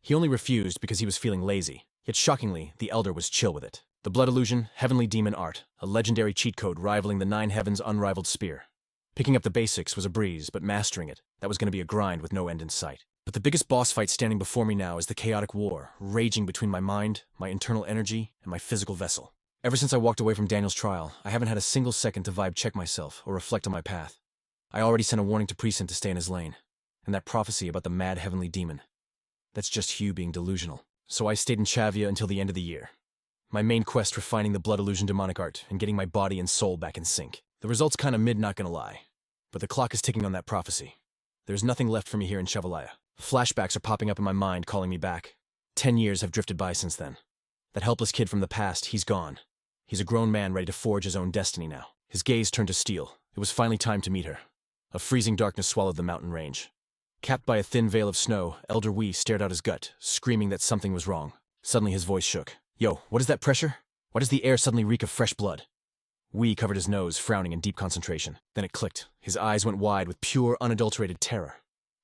S1: He only refused because he was feeling lazy, yet shockingly, the Elder was chill with it. The blood illusion, heavenly demon art, a legendary cheat code rivaling the Nine Heavens' unrivaled spear. Picking up the basics was a breeze, but mastering it, that was going to be a grind with no end in sight. But the biggest boss fight standing before me now is the chaotic war, raging between my mind, my internal energy, and my physical vessel. Ever since I walked away from Daniel's trial, I haven't had a single second to vibe check myself or reflect on my path. I already sent a warning to Precinct to stay in his lane. And that prophecy about the mad heavenly demon. That's just Hugh being delusional. So I stayed in Chavia until the end of the year. My main quest refining the blood illusion demonic art and getting my body and soul back in sync. The result's kinda mid, not gonna lie. But the clock is ticking on that prophecy. There's nothing left for me here in Chevalaya. Flashbacks are popping up in my mind, calling me back. 10 years have drifted by since then. That helpless kid from the past, he's gone. He's a grown man ready to forge his own destiny now. His gaze turned to steel. It was finally time to meet her. A freezing darkness swallowed the mountain range. Capped by a thin veil of snow, Elder Wee stared out his gut, screaming that something was wrong. Suddenly his voice shook. Yo, what is that pressure? Why does the air suddenly reek of fresh blood? Wee covered his nose, frowning in deep concentration. Then it clicked. His eyes went wide with pure, unadulterated terror.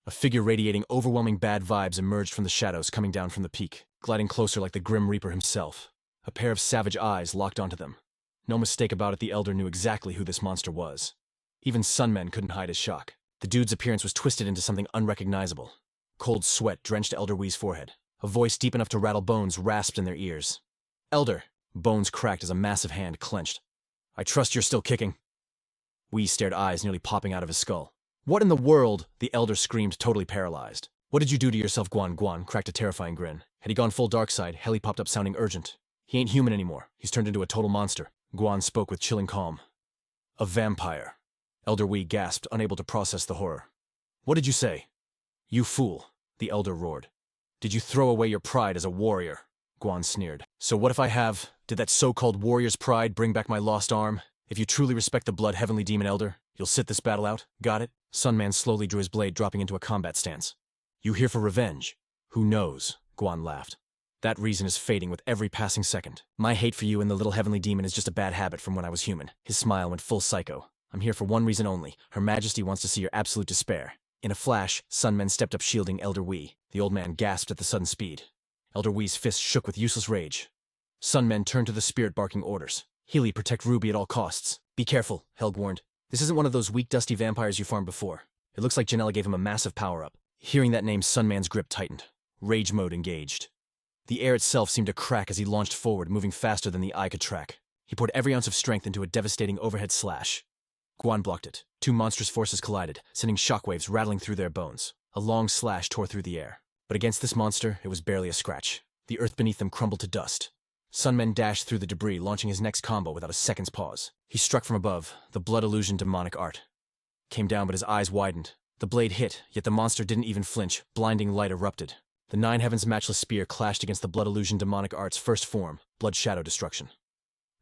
S1: A figure radiating overwhelming bad vibes emerged from the shadows, coming down from the peak, gliding closer like the Grim Reaper himself. A pair of savage eyes locked onto them. No mistake about it, the Elder knew exactly who this monster was. Even Sunmen couldn't hide his shock. The dude's appearance was twisted into something unrecognizable. Cold sweat drenched Elder Wee's forehead. A voice deep enough to rattle bones rasped in their ears. Elder! Bones cracked as a massive hand clenched. I trust you're still kicking. Wee stared, eyes nearly popping out of his skull. What in the world? The Elder screamed, totally paralyzed. What did you do to yourself, Guan? Guan cracked a terrifying grin. Had he gone full dark side, Heli popped up sounding urgent. He ain't human anymore. He's turned into a total monster. Guan spoke with chilling calm. A vampire. Elder Wee gasped, unable to process the horror. What did you say? You fool, the Elder roared. Did you throw away your pride as a warrior? Guan sneered. So what if I have? Did that so-called warrior's pride bring back my lost arm? If you truly respect the blood heavenly demon Elder, you'll sit this battle out? Got it? Sunman slowly drew his blade, dropping into a combat stance. You here for revenge? Who knows? Guan laughed. That reason is fading with every passing second. My hate for you and the little heavenly demon is just a bad habit from when I was human. His smile went full psycho. I'm here for one reason only. Her Majesty wants to see your absolute despair. In a flash, Sunmen stepped up shielding Elder Wee. The old man gasped at the sudden speed. Elder Wee's fist shook with useless rage. Sunmen turned to the spirit barking orders. Healy, protect Ruby at all costs. Be careful, Helg warned. This isn't one of those weak, dusty vampires you farmed before. It looks like Janella gave him a massive power-up. Hearing that name, Sunman's grip tightened. Rage mode engaged. The air itself seemed to crack as he launched forward, moving faster than the eye could track. He poured every ounce of strength into a devastating overhead slash. Guan blocked it. Two monstrous forces collided, sending shockwaves rattling through their bones. A long slash tore through the air. But against this monster, it was barely a scratch. The earth beneath them crumbled to dust. Sunmen dashed through the debris, launching his next combo without a second's pause. He struck from above, the blood illusion demonic art. Came down, but his eyes widened. The blade hit, yet the monster didn't even flinch. Blinding light erupted. The Nine Heavens' matchless spear clashed against the blood illusion demonic art's first form, blood shadow destruction.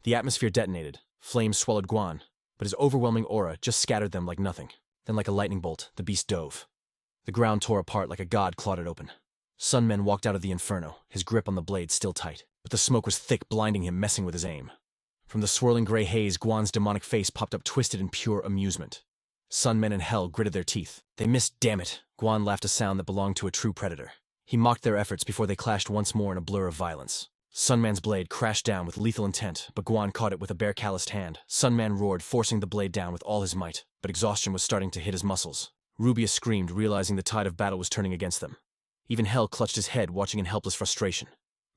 S1: The atmosphere detonated. Flames swallowed Guan, but his overwhelming aura just scattered them like nothing. Then like a lightning bolt, the beast dove. The ground tore apart like a god clawed it open. Sunmen walked out of the inferno, his grip on the blade still tight, but the smoke was thick, blinding him, messing with his aim. From the swirling gray haze, Guan's demonic face popped up twisted in pure amusement. Sunmen and Hell gritted their teeth. They missed, damn it. Guan laughed a sound that belonged to a true predator. He mocked their efforts before they clashed once more in a blur of violence. Sunman's blade crashed down with lethal intent, but Guan caught it with a bare-calloused hand. Sunman roared, forcing the blade down with all his might, but exhaustion was starting to hit his muscles. Rubia screamed, realizing the tide of battle was turning against them. Even Hell clutched his head, watching in helpless frustration.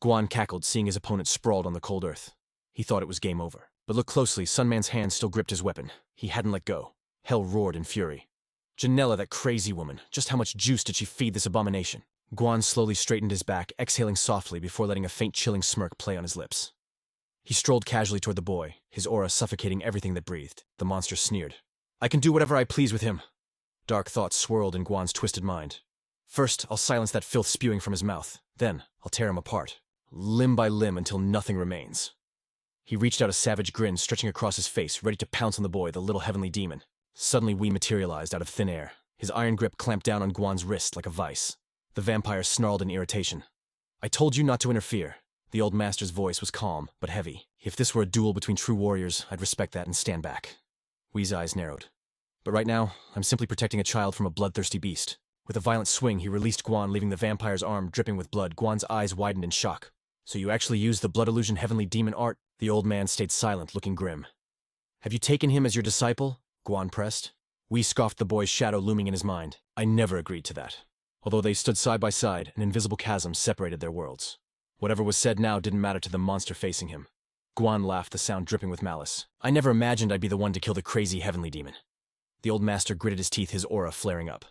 S1: Guan cackled, seeing his opponent sprawled on the cold earth. He thought it was game over. But looked closely, Sunman's hand still gripped his weapon. He hadn't let go. Hell roared in fury. Janella, that crazy woman. Just how much juice did she feed this abomination? Guan slowly straightened his back, exhaling softly before letting a faint chilling smirk play on his lips. He strolled casually toward the boy, his aura suffocating everything that breathed. The monster sneered. I can do whatever I please with him. Dark thoughts swirled in Guan's twisted mind. First, I'll silence that filth spewing from his mouth. Then, I'll tear him apart, limb by limb until nothing remains. He reached out a savage grin, stretching across his face, ready to pounce on the boy, the little heavenly demon. Suddenly Wee materialized out of thin air. His iron grip clamped down on Guan's wrist like a vice. The vampire snarled in irritation. "I told you not to interfere." The old master's voice was calm, but heavy. "If this were a duel between true warriors, I'd respect that and stand back." Wee's eyes narrowed. "But right now, I'm simply protecting a child from a bloodthirsty beast." With a violent swing, he released Guan, leaving the vampire's arm dripping with blood. Guan's eyes widened in shock. "So you actually used the blood illusion heavenly demon art?" The old man stayed silent, looking grim. "Have you taken him as your disciple?" Guan pressed. Wee scoffed, the boy's shadow looming in his mind. "I never agreed to that." Although they stood side by side, an invisible chasm separated their worlds. Whatever was said now didn't matter to the monster facing him. Guan laughed, the sound dripping with malice. "I never imagined I'd be the one to kill the crazy heavenly demon." The old master gritted his teeth, his aura flaring up.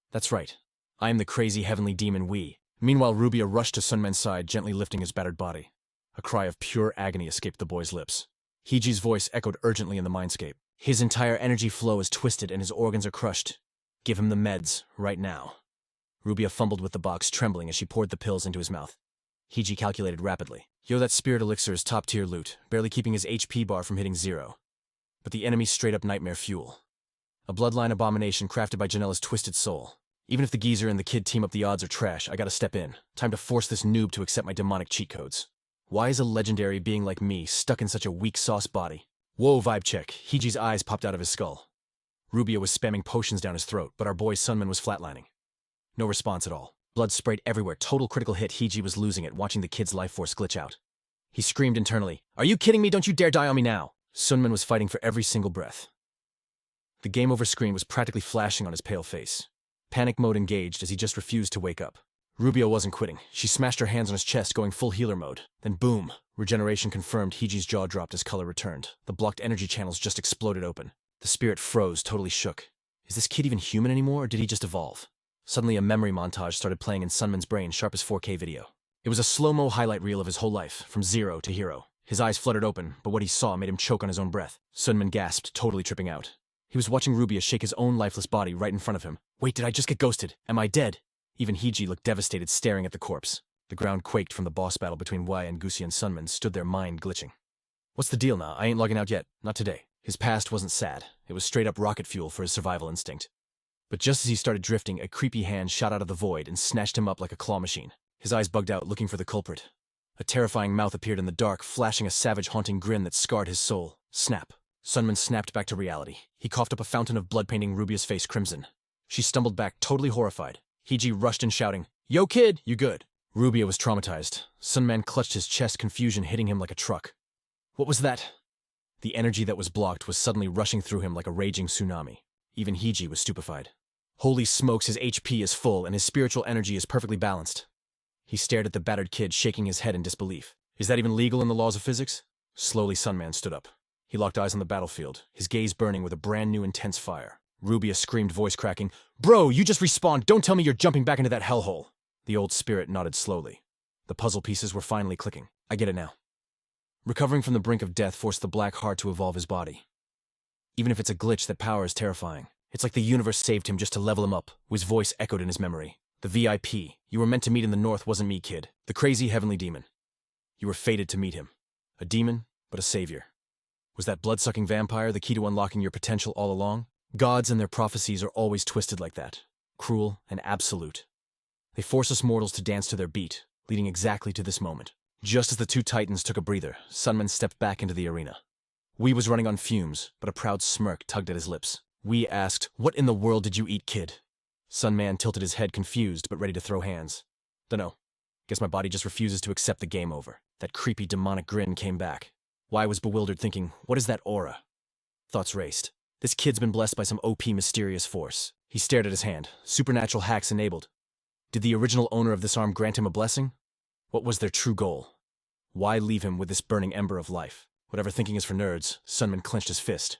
S1: "That's right. I am the crazy heavenly demon Wee." Meanwhile, Rubia rushed to Sun Man's side, gently lifting his battered body. A cry of pure agony escaped the boy's lips. Hiji's voice echoed urgently in the mindscape. "His entire energy flow is twisted and his organs are crushed. Give him the meds, right now." Rubia fumbled with the box, trembling as she poured the pills into his mouth. Hiji calculated rapidly. "Yo, that spirit elixir is top-tier loot, barely keeping his HP bar from hitting 0. But the enemy's straight-up nightmare fuel. A bloodline abomination crafted by Janella's twisted soul. Even if the geezer and the kid team up, the odds are trash. I gotta step in. Time to force this noob to accept my demonic cheat codes. Why is a legendary being like me stuck in such a weak sauce body?" "Whoa, vibe check." Hiji's eyes popped out of his skull. Rubia was spamming potions down his throat, but our boy Sunman was flatlining. No response at all. Blood sprayed everywhere. Total critical hit. Hiji was losing it, watching the kid's life force glitch out. He screamed internally, "Are you kidding me? Don't you dare die on me now!" Sunman was fighting for every single breath. The game over screen was practically flashing on his pale face. Panic mode engaged as he just refused to wake up. Rubia wasn't quitting. She smashed her hands on his chest, going full healer mode. Then boom! Regeneration confirmed. Hiji's jaw dropped as color returned. The blocked energy channels just exploded open. The spirit froze, totally shook. Is this kid even human anymore, or did he just evolve? Suddenly a memory montage started playing in Sunman's brain, sharp as 4K video. It was a slow-mo highlight reel of his whole life, from 0 to hero. His eyes fluttered open, but what he saw made him choke on his own breath. Sunman gasped, totally tripping out. He was watching Rubia shake his own lifeless body right in front of him. "Wait, did I just get ghosted? Am I dead?" Even Hiji looked devastated, staring at the corpse. The ground quaked from the boss battle between Wei and Gusian. Sunman stood there, mind glitching. "What's the deal now? I ain't logging out yet. Not today." His past wasn't sad. It was straight-up rocket fuel for his survival instinct. But just as he started drifting, a creepy hand shot out of the void and snatched him up like a claw machine. His eyes bugged out, looking for the culprit. A terrifying mouth appeared in the dark, flashing a savage, haunting grin that scarred his soul. Snap. Sunman snapped back to reality. He coughed up a fountain of blood, painting Rubia's face crimson. She stumbled back, totally horrified. Hiji rushed in, shouting, "Yo, kid, you good?" Rubia was traumatized. Sunman clutched his chest, confusion hitting him like a truck. What was that? The energy that was blocked was suddenly rushing through him like a raging tsunami. Even Hiji was stupefied. Holy smokes, his HP is full and his spiritual energy is perfectly balanced. He stared at the battered kid, shaking his head in disbelief. Is that even legal in the laws of physics? Slowly, Sunman stood up. He locked eyes on the battlefield, his gaze burning with a brand new intense fire. Rubia screamed, voice cracking, "Bro, you just respawned. Don't tell me you're jumping back into that hellhole." The old spirit nodded slowly. The puzzle pieces were finally clicking. I get it now. Recovering from the brink of death forced the black heart to evolve his body. Even if it's a glitch, that power is terrifying. It's like the universe saved him just to level him up. His voice echoed in his memory. The VIP. You were meant to meet in the north wasn't me, kid. The crazy heavenly demon. You were fated to meet him. A demon, but a savior. Was that blood-sucking vampire the key to unlocking your potential all along? Gods and their prophecies are always twisted like that. Cruel and absolute. They force us mortals to dance to their beat, leading exactly to this moment. Just as the two titans took a breather, Sunman stepped back into the arena. Wee was running on fumes, but a proud smirk tugged at his lips. Wee asked, "What in the world did you eat, kid?" Sunman tilted his head, confused but ready to throw hands. Dunno. Guess my body just refuses to accept the game over. That creepy demonic grin came back. Why was bewildered, thinking, what is that aura? Thoughts raced. This kid's been blessed by some OP mysterious force. He stared at his hand. Supernatural hacks enabled. Did the original owner of this arm grant him a blessing? What was their true goal? Why leave him with this burning ember of life? Whatever thinking is for nerds, Sunman clenched his fist.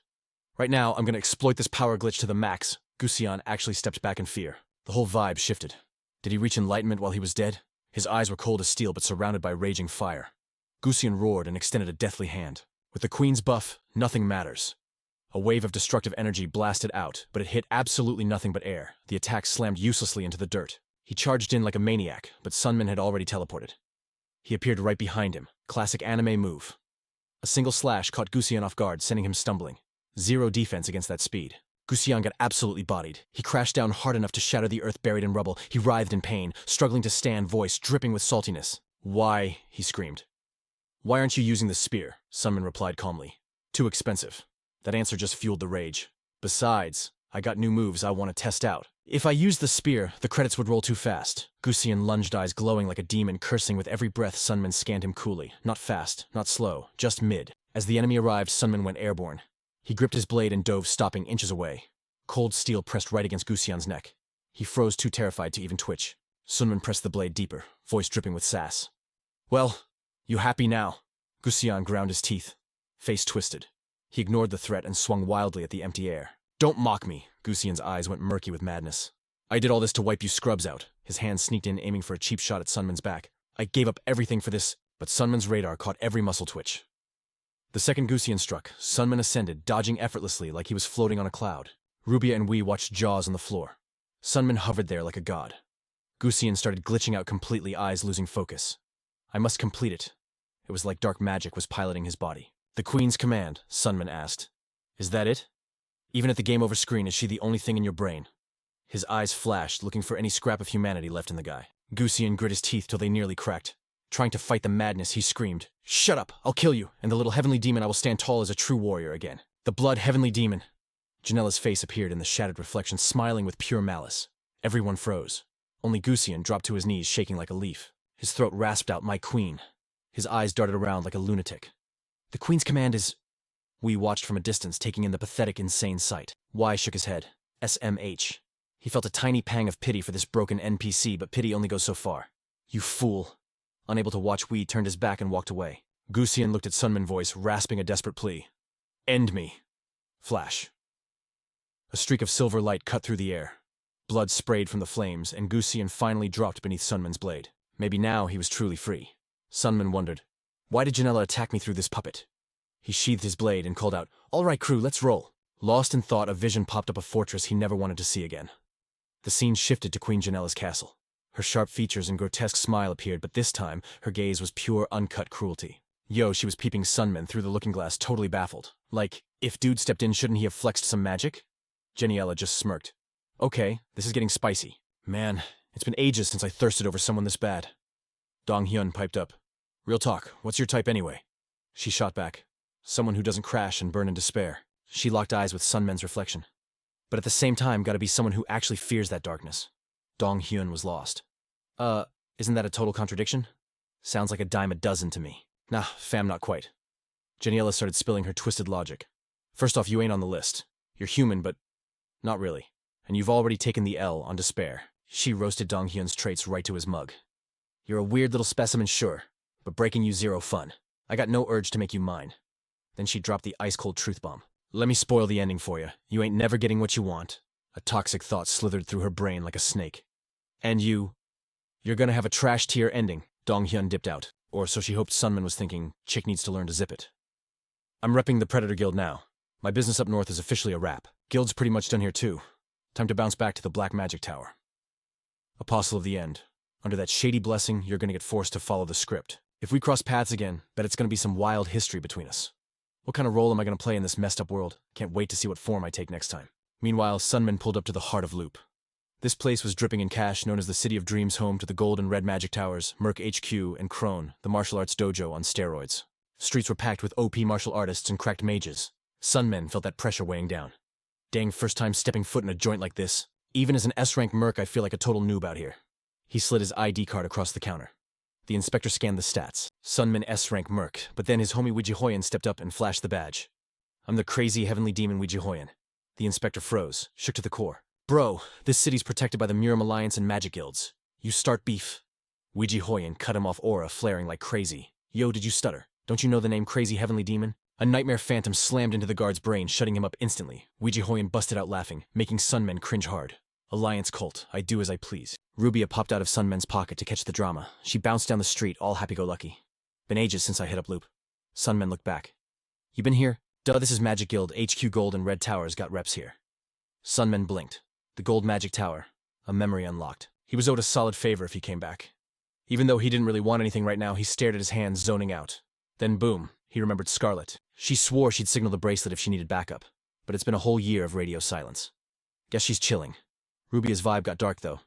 S1: Right now, I'm gonna exploit this power glitch to the max. Gusian actually stepped back in fear. The whole vibe shifted. Did he reach enlightenment while he was dead? His eyes were cold as steel but surrounded by raging fire. Gusian roared and extended a deathly hand. With the queen's buff, nothing matters. A wave of destructive energy blasted out, but it hit absolutely nothing but air. The attack slammed uselessly into the dirt. He charged in like a maniac, but Sunman had already teleported. He appeared right behind him. Classic anime move. A single slash caught Gusian off guard, sending him stumbling. Zero defense against that speed. Gusion got absolutely bodied. He crashed down hard enough to shatter the earth buried in rubble. He writhed in pain, struggling to stand, voice dripping with saltiness. Why? He screamed. Why aren't you using the spear? Sunman replied calmly. Too expensive. That answer just fueled the rage. Besides, I got new moves I want to test out. If I used the spear, the credits would roll too fast. Gusion lunged, eyes glowing like a demon, cursing with every breath. Sunman scanned him coolly. Not fast, not slow, just mid. As the enemy arrived, Sunman went airborne. He gripped his blade and dove, stopping inches away. Cold steel pressed right against Gusion's neck. He froze, too terrified to even twitch. Sunman pressed the blade deeper, voice dripping with sass. Well, you happy now? Gusion ground his teeth, face twisted. He ignored the threat and swung wildly at the empty air. Don't mock me. Gusion's eyes went murky with madness. I did all this to wipe you scrubs out. His hand sneaked in, aiming for a cheap shot at Sunman's back. I gave up everything for this, but Sunman's radar caught every muscle twitch. The second Gusion struck, Sunman ascended, dodging effortlessly like he was floating on a cloud. Rubia and Wee watched jaws on the floor. Sunman hovered there like a god. Gusion started glitching out completely, eyes losing focus. I must complete it. It was like dark magic was piloting his body. The Queen's command, Sunman asked. Is that it? Even at the game over screen, is she the only thing in your brain? His eyes flashed, looking for any scrap of humanity left in the guy. Gusion grit his teeth till they nearly cracked. Trying to fight the madness, he screamed, "Shut up! I'll kill you, and the little heavenly demon I will stand tall as a true warrior again. The blood heavenly demon." Janella's face appeared in the shattered reflection, smiling with pure malice. Everyone froze. Only Gusion dropped to his knees, shaking like a leaf. His throat rasped out, "My queen." His eyes darted around like a lunatic. The Queen's command is... We watched from a distance, taking in the pathetic, insane sight. Y shook his head. SMH. He felt a tiny pang of pity for this broken NPC, but pity only goes so far. You fool. Unable to watch, Wee turned his back and walked away. Gusion looked at Sunman, voice rasping a desperate plea. End me. Flash. A streak of silver light cut through the air. Blood sprayed from the flames, and Gusion finally dropped beneath Sunman's blade. Maybe now he was truly free. Sunman wondered, why did Janella attack me through this puppet? He sheathed his blade and called out, "All right, crew, let's roll." Lost in thought, a vision popped up, a fortress he never wanted to see again. The scene shifted to Queen Janella's castle. Her sharp features and grotesque smile appeared, but this time, her gaze was pure, uncut cruelty. She was peeping Sunman through the looking glass, totally baffled. Like, if dude stepped in, shouldn't he have flexed some magic? Janiella just smirked. Okay, this is getting spicy. Man, it's been ages since I thirsted over someone this bad. Dong Hyun piped up. Real talk, what's your type anyway? She shot back. Someone who doesn't crash and burn in despair. She locked eyes with Sunman's reflection. But at the same time, gotta be someone who actually fears that darkness. Dong Hyun was lost. Isn't that a total contradiction? Sounds like a dime a dozen to me. Nah, fam, not quite. Janiella started spilling her twisted logic. First off, you ain't on the list. You're human, but not really. And you've already taken the L on despair. She roasted Dong Hyun's traits right to his mug. You're a weird little specimen, sure, but breaking you zero fun. I got no urge to make you mine. Then she dropped the ice-cold truth bomb. Let me spoil the ending for you. You ain't never getting what you want. A toxic thought slithered through her brain like a snake. And you're gonna have a trash tier ending. Dong Hyun dipped out. Or so she hoped. Sunman was thinking, chick needs to learn to zip it. I'm repping the Predator Guild now. My business up north is officially a wrap. Guild's pretty much done here too. Time to bounce back to the Black Magic Tower. Apostle of the End. Under that shady blessing, you're gonna get forced to follow the script. If we cross paths again, bet it's gonna be some wild history between us. What kind of role am I gonna play in this messed up world? Can't wait to see what form I take next time. Meanwhile, Sunman pulled up to the heart of Loop. This place was dripping in cash, known as the City of Dreams, home to the Gold and Red Magic Towers, Merc HQ, and Krone, the martial arts dojo on steroids. Streets were packed with OP martial artists and cracked mages. Sunman felt that pressure weighing down. Dang, first time stepping foot in a joint like this. Even as an S-rank merc, I feel like a total noob out here. He slid his ID card across the counter. The inspector scanned the stats. Sunman S-rank merc, but then his homie Wijihoyan stepped up and flashed the badge. I'm the crazy heavenly demon Wijihoyan. The inspector froze, shook to the core. Bro, this city's protected by the Muram Alliance and magic guilds. You start beef. Wijihoyan cut him off, aura flaring like crazy. Yo, did you stutter? Don't you know the name Crazy Heavenly Demon? A nightmare phantom slammed into the guard's brain, shutting him up instantly. Wijihoyan busted out laughing, making Sunman cringe hard. Alliance cult, I do as I please. Rubia popped out of Sunman's pocket to catch the drama. She bounced down the street, all happy-go-lucky. Been ages since I hit up Loop. Sunman looked back. You been here? Duh, this is Magic Guild. HQ Gold and Red Towers got reps here. Sunman blinked. The Gold Magic Tower. A memory unlocked. He was owed a solid favor if he came back. Even though he didn't really want anything right now, he stared at his hands, zoning out. Then boom, he remembered Scarlet. She swore she'd signal the bracelet if she needed backup. but it's been a whole year of radio silence. Guess she's chilling. Rubia's vibe got dark, though.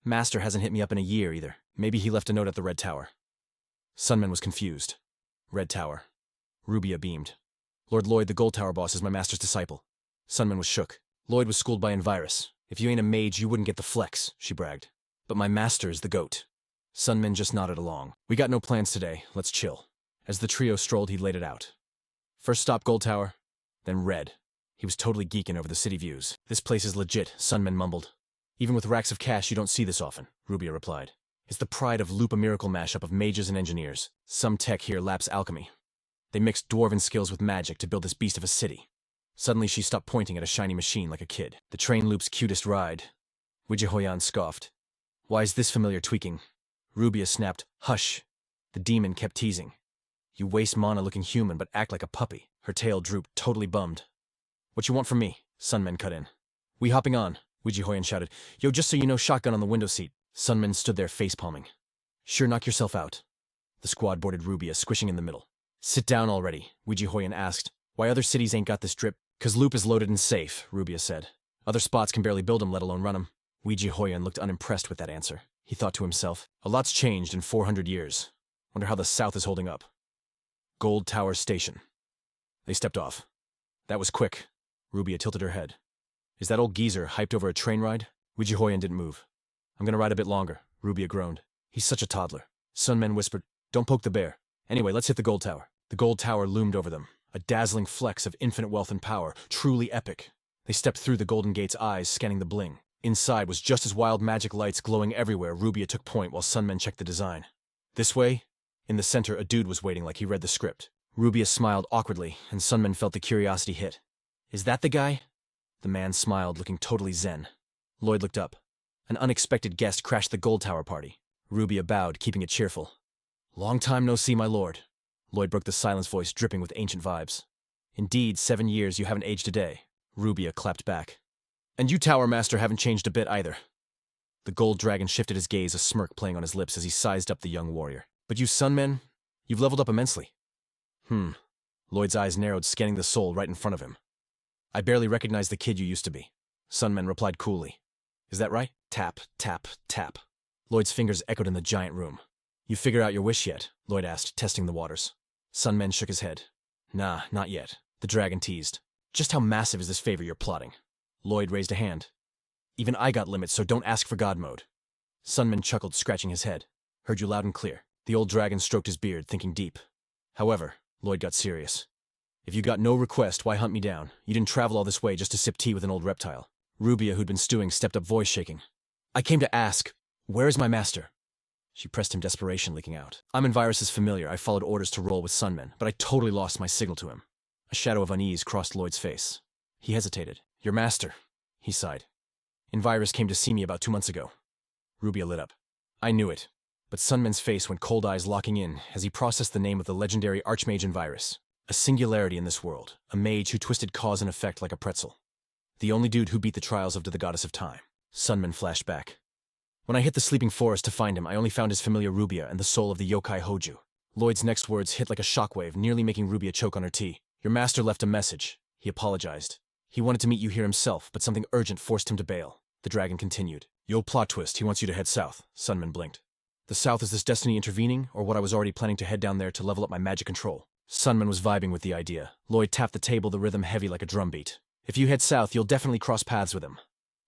S1: Master hasn't hit me up in a year, either. Maybe he left a note at the Red Tower. Sunman was confused. Red Tower. Rubia beamed. Lord Lloyd, the Gold Tower boss, is my master's disciple. Sunman was shook. Lloyd was schooled by Envirus. If you ain't a mage, you wouldn't get the flex, she bragged. But my master is the goat. Sunman just nodded along. We got no plans today. Let's chill. As the trio strolled, he laid it out. First stop Gold Tower, then Red. He was totally geeking over the city views. This place is legit, Sunman mumbled. Even with racks of cash, you don't see this often, Rubia replied. It's the pride of Loop, a miracle mashup of mages and engineers. Some tech here laps alchemy. They mixed dwarven skills with magic to build this beast of a city. Suddenly she stopped pointing at a shiny machine like a kid. The train Loop's cutest ride. Wijihoyan scoffed. Why is this familiar tweaking? Rubia snapped, hush. The demon kept teasing. You waste mana looking human but act like a puppy. Her tail drooped, totally bummed. What you want from me? Sunman cut in. We hopping on, Wijihoyan shouted. Yo, just so you know, shotgun on the window seat. Sunman stood there face-palming. Sure, knock yourself out. The squad boarded Rubia, squishing in the middle. Sit down already, Wijihoyan asked. Why other cities ain't got this drip? 'Cause Loop is loaded and safe, Rubia said. Other spots can barely build 'em, let alone run 'em. Wijihoyan looked unimpressed with that answer. He thought to himself, a lot's changed in 400 years. Wonder how the South is holding up. Gold Tower Station. They stepped off. That was quick. Rubia tilted her head. Is that old geezer hyped over a train ride? Wijihoyan didn't move. I'm gonna ride a bit longer, Rubia groaned. He's such a toddler. Sunman whispered, don't poke the bear. Anyway, let's hit the Gold Tower. The Gold Tower loomed over them, a dazzling flex of infinite wealth and power, truly epic. They stepped through the Golden Gate's eyes, scanning the bling. Inside was just as wild magic lights glowing everywhere. Rubia took point while Sunman checked the design. This way? In the center, a dude was waiting like he read the script. Rubia smiled awkwardly, and Sunman felt the curiosity hit. Is that the guy? The man smiled, looking totally zen. Lloyd looked up. An unexpected guest crashed the Gold Tower party. Rubia bowed, keeping it cheerful. Long time no see, my lord. Lloyd broke the silence, voice dripping with ancient vibes. Indeed, 7 years you haven't aged a day. Rubia clapped back. And you, Tower Master, haven't changed a bit either. The gold dragon shifted his gaze, a smirk playing on his lips as he sized up the young warrior. But you Sunmen, you've leveled up immensely. Lloyd's eyes narrowed, scanning the soul right in front of him. I barely recognize the kid you used to be. Sunman replied coolly. Is that right? Tap, tap, tap. Lloyd's fingers echoed in the giant room. You figure out your wish yet? Lloyd asked, testing the waters. Sunman shook his head. Nah, not yet. The dragon teased. Just how massive is this favor you're plotting? Lloyd raised a hand. Even I got limits, so don't ask for God mode. Sunman chuckled, scratching his head. Heard you loud and clear. The old dragon stroked his beard, thinking deep. However, Lloyd got serious. If you got no request, why hunt me down? You didn't travel all this way just to sip tea with an old reptile. Rubia, who'd been stewing, stepped up, voice shaking. I came to ask, where is my master? She pressed him, desperation leaking out. I'm Envirus's familiar. I followed orders to roll with Sunman, but I totally lost my signal to him. A shadow of unease crossed Lloyd's face. He hesitated. Your master, he sighed. Envirus came to see me about 2 months ago. Rubia lit up. I knew it. But Sunman's face went cold, eyes locking in as he processed the name of the legendary archmage Envirus. A singularity in this world, a mage who twisted cause and effect like a pretzel. The only dude who beat the trials of the goddess of time. Sunman flashed back. When I hit the sleeping forest to find him, I only found his familiar Rubia and the soul of the yokai Hoju. Lloyd's next words hit like a shockwave, nearly making Rubia choke on her tea. Your master left a message. He apologized. He wanted to meet you here himself, but something urgent forced him to bail. The dragon continued. Yo, plot twist, he wants you to head south. Sunman blinked. The south, is this destiny intervening, or what I was already planning to head down there to level up my magic control? Sunman was vibing with the idea. Lloyd tapped the table, the rhythm heavy like a drumbeat. If you head south, you'll definitely cross paths with him.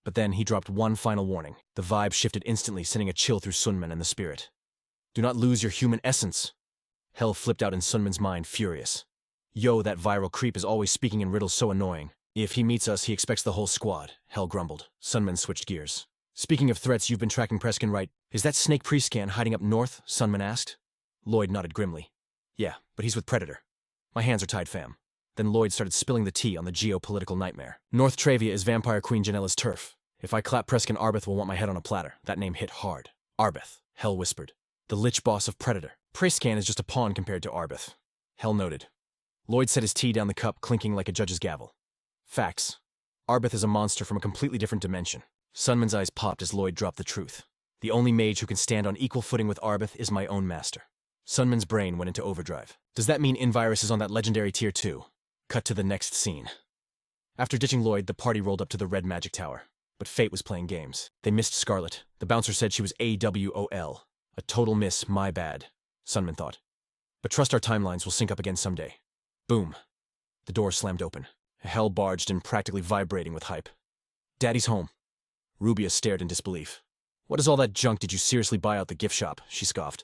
S1: But then he dropped one final warning. The vibe shifted instantly, sending a chill through Sunman and the spirit. Do not lose your human essence. Hell flipped out in Sunman's mind, furious. Yo, that viral creep is always speaking in riddles so annoying. If he meets us, he expects the whole squad, Hell grumbled. Sunman switched gears. Speaking of threats, you've been tracking Preskin, right? Is that Snake Priestcan hiding up north? Sunman asked. Lloyd nodded grimly. Yeah, but he's with Predator. My hands are tied, fam. Then Lloyd started spilling the tea on the geopolitical nightmare. North Travia is Vampire Queen Janella's turf. If I clap Preskin, Arbeth will want my head on a platter. That name hit hard. Arbeth, Hell whispered. The lich boss of Predator. Priestcan is just a pawn compared to Arbeth. Hell noted. Lloyd set his tea down the cup, clinking like a judge's gavel. Facts. Arbeth is a monster from a completely different dimension. Sunman's eyes popped as Lloyd dropped the truth. The only mage who can stand on equal footing with Arbeth is my own master. Sunman's brain went into overdrive. Does that mean Envirus is on that legendary tier 2? Cut to the next scene. After ditching Lloyd, the party rolled up to the red magic tower. But fate was playing games. They missed Scarlet. The bouncer said she was AWOL. A total miss, my bad, Sunman thought. But trust our timelines will sync up again someday. Boom. The door slammed open. Hell barged in, practically vibrating with hype. Daddy's home. Rubia stared in disbelief. What is all that junk did you seriously buy out the gift shop? She scoffed.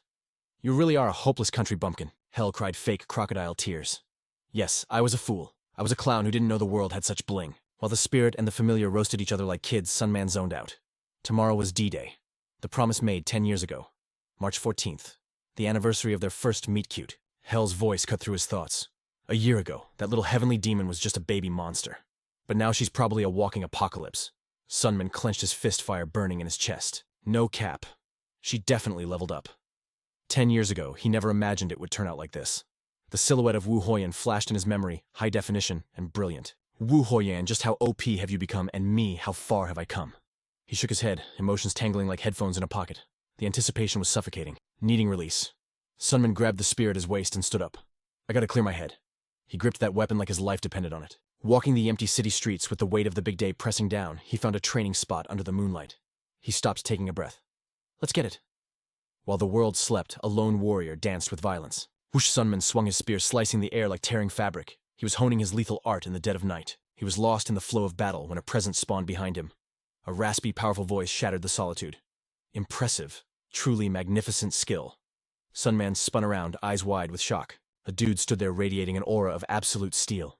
S1: You really are a hopeless country bumpkin, Hell cried, fake crocodile tears. Yes, I was a fool. I was a clown who didn't know the world had such bling. While the spirit and the familiar roasted each other like kids, Sunman zoned out. Tomorrow was D-Day. The promise made 10 years ago. March 14th. The anniversary of their first meet-cute. Hell's voice cut through his thoughts. A year ago, that little heavenly demon was just a baby monster. But now she's probably a walking apocalypse. Sunman clenched his fist, fire burning in his chest. No cap. She definitely leveled up. 10 years ago, he never imagined it would turn out like this. The silhouette of Wu Huoyan flashed in his memory, high definition and brilliant. Wu Huoyan, just how OP have you become, and me, how far have I come? He shook his head, emotions tangling like headphones in a pocket. The anticipation was suffocating, needing release. Sunman grabbed the spear at his waist and stood up. I gotta clear my head. He gripped that weapon like his life depended on it. Walking the empty city streets with the weight of the big day pressing down, he found a training spot under the moonlight. He stopped, taking a breath. Let's get it. While the world slept, a lone warrior danced with violence. Whoosh! Sunman swung his spear, slicing the air like tearing fabric. He was honing his lethal art in the dead of night. He was lost in the flow of battle when a presence spawned behind him. A raspy, powerful voice shattered the solitude. Impressive. Truly magnificent skill. Sunman spun around, eyes wide with shock. A dude stood there radiating an aura of absolute steel.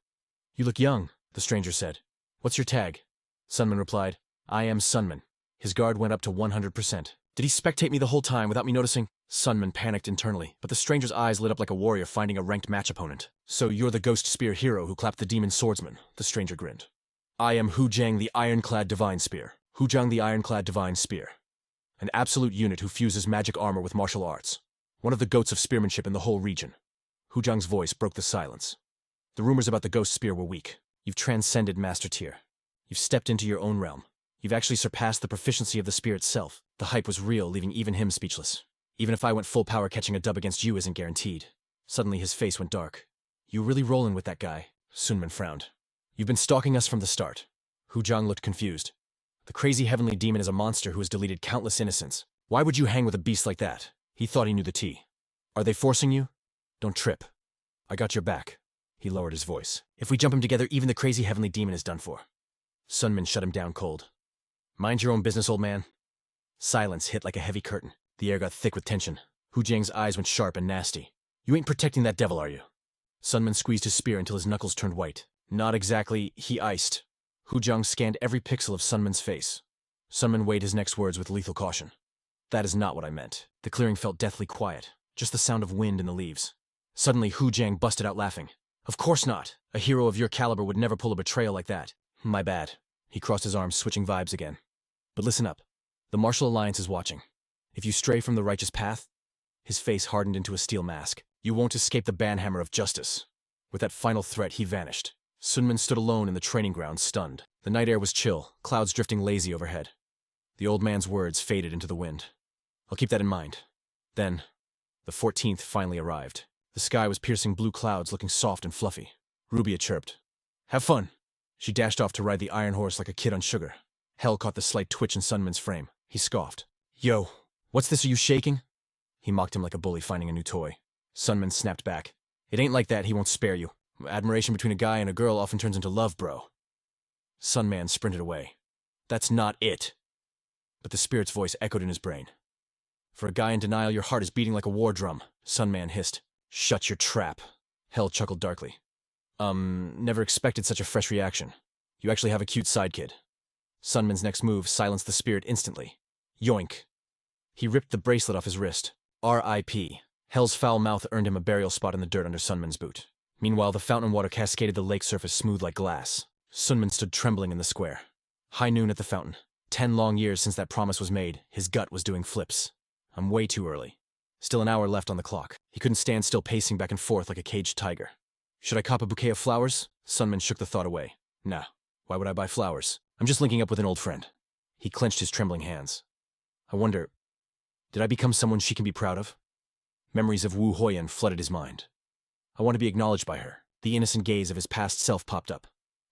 S1: You look young, the stranger said. What's your tag? Sunman replied, I am Sunman. His guard went up to 100%. Did he spectate me the whole time without me noticing? Sunman panicked internally, but the stranger's eyes lit up like a warrior finding a ranked match opponent. So you're the ghost spear hero who clapped the demon swordsman, the stranger grinned. I am Hu Jiang the Ironclad Divine Spear. Hu Jiang the Ironclad Divine Spear. An absolute unit who fuses magic armor with martial arts. One of the goats of spearmanship in the whole region. Hu Jiang's voice broke the silence. The rumors about the ghost spear were weak. You've transcended master tier. You've stepped into your own realm. You've actually surpassed the proficiency of the spear itself. The hype was real, leaving even him speechless. Even if I went full power, catching a dub against you isn't guaranteed. Suddenly his face went dark. You really rolling with that guy? Sunman frowned. You've been stalking us from the start. Hu Jiang looked confused. The crazy heavenly demon is a monster who has deleted countless innocents. Why would you hang with a beast like that? He thought he knew the tea. Are they forcing you? Don't trip. I got your back. He lowered his voice. If we jump him together, even the crazy heavenly demon is done for. Sunman shut him down cold. Mind your own business, old man. Silence hit like a heavy curtain. The air got thick with tension. Hu Jiang's eyes went sharp and nasty. You ain't protecting that devil, are you? Sunman squeezed his spear until his knuckles turned white. Not exactly, he iced. Hu Jiang scanned every pixel of Sunman's face. Sunman weighed his next words with lethal caution. That is not what I meant. The clearing felt deathly quiet, just the sound of wind in the leaves. Suddenly, Hu Jiang busted out laughing. Of course not. A hero of your caliber would never pull a betrayal like that. My bad. He crossed his arms, switching vibes again. But listen up. The Martial Alliance is watching. If you stray from the righteous path, his face hardened into a steel mask. You won't escape the banhammer of justice. With that final threat, he vanished. Sunman stood alone in the training ground, stunned. The night air was chill, clouds drifting lazy overhead. The old man's words faded into the wind. I'll keep that in mind. Then, the 14th finally arrived. The sky was piercing blue clouds looking soft and fluffy. Rubia chirped. Have fun. She dashed off to ride the iron horse like a kid on sugar. Hell caught the slight twitch in Sunman's frame. He scoffed. Yo, what's this, are you shaking? He mocked him like a bully finding a new toy. Sunman snapped back. It ain't like that, he won't spare you. Admiration between a guy and a girl often turns into love, bro. Sunman sprinted away. That's not it. But the spirit's voice echoed in his brain. For a guy in denial, your heart is beating like a war drum, Sunman hissed. Shut your trap. Hell chuckled darkly. Never expected such a fresh reaction. You actually have a cute side kid. Sunman's next move silenced the spirit instantly. Yoink. He ripped the bracelet off his wrist. R.I.P. Hell's foul mouth earned him a burial spot in the dirt under Sunman's boot. Meanwhile, the fountain water cascaded the lake surface smooth like glass. Sunman stood trembling in the square. High noon at the fountain. 10 long years since that promise was made, his gut was doing flips. I'm way too early. Still an hour left on the clock. He couldn't stand still, pacing back and forth like a caged tiger. Should I cop a bouquet of flowers? Sunman shook the thought away. Nah. Why would I buy flowers? I'm just linking up with an old friend. He clenched his trembling hands. I wonder, did I become someone she can be proud of? Memories of Wu Huoyan flooded his mind. I want to be acknowledged by her. The innocent gaze of his past self popped up.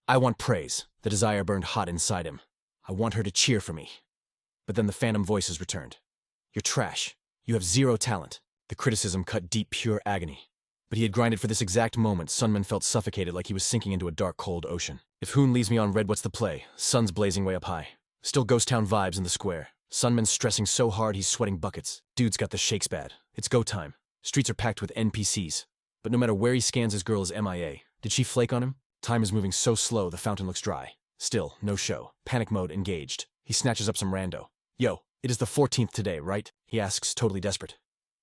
S1: I want praise. The desire burned hot inside him. I want her to cheer for me. But then the phantom voices returned. You're trash. You have zero talent. The criticism cut deep, pure agony. But he had grinded for this exact moment. Sunman felt suffocated like he was sinking into a dark, cold ocean. If Hoon leaves me on red, what's the play? Sun's blazing way up high. Still ghost town vibes in the square. Sunman's stressing so hard he's sweating buckets. Dude's got the shakes bad. It's go time. Streets are packed with NPCs. But no matter where he scans, his girl is MIA. Did she flake on him? Time is moving so slow, the fountain looks dry. Still, no show. Panic mode engaged. He snatches up some rando. Yo, it is the 14th today, right? He asks, totally desperate.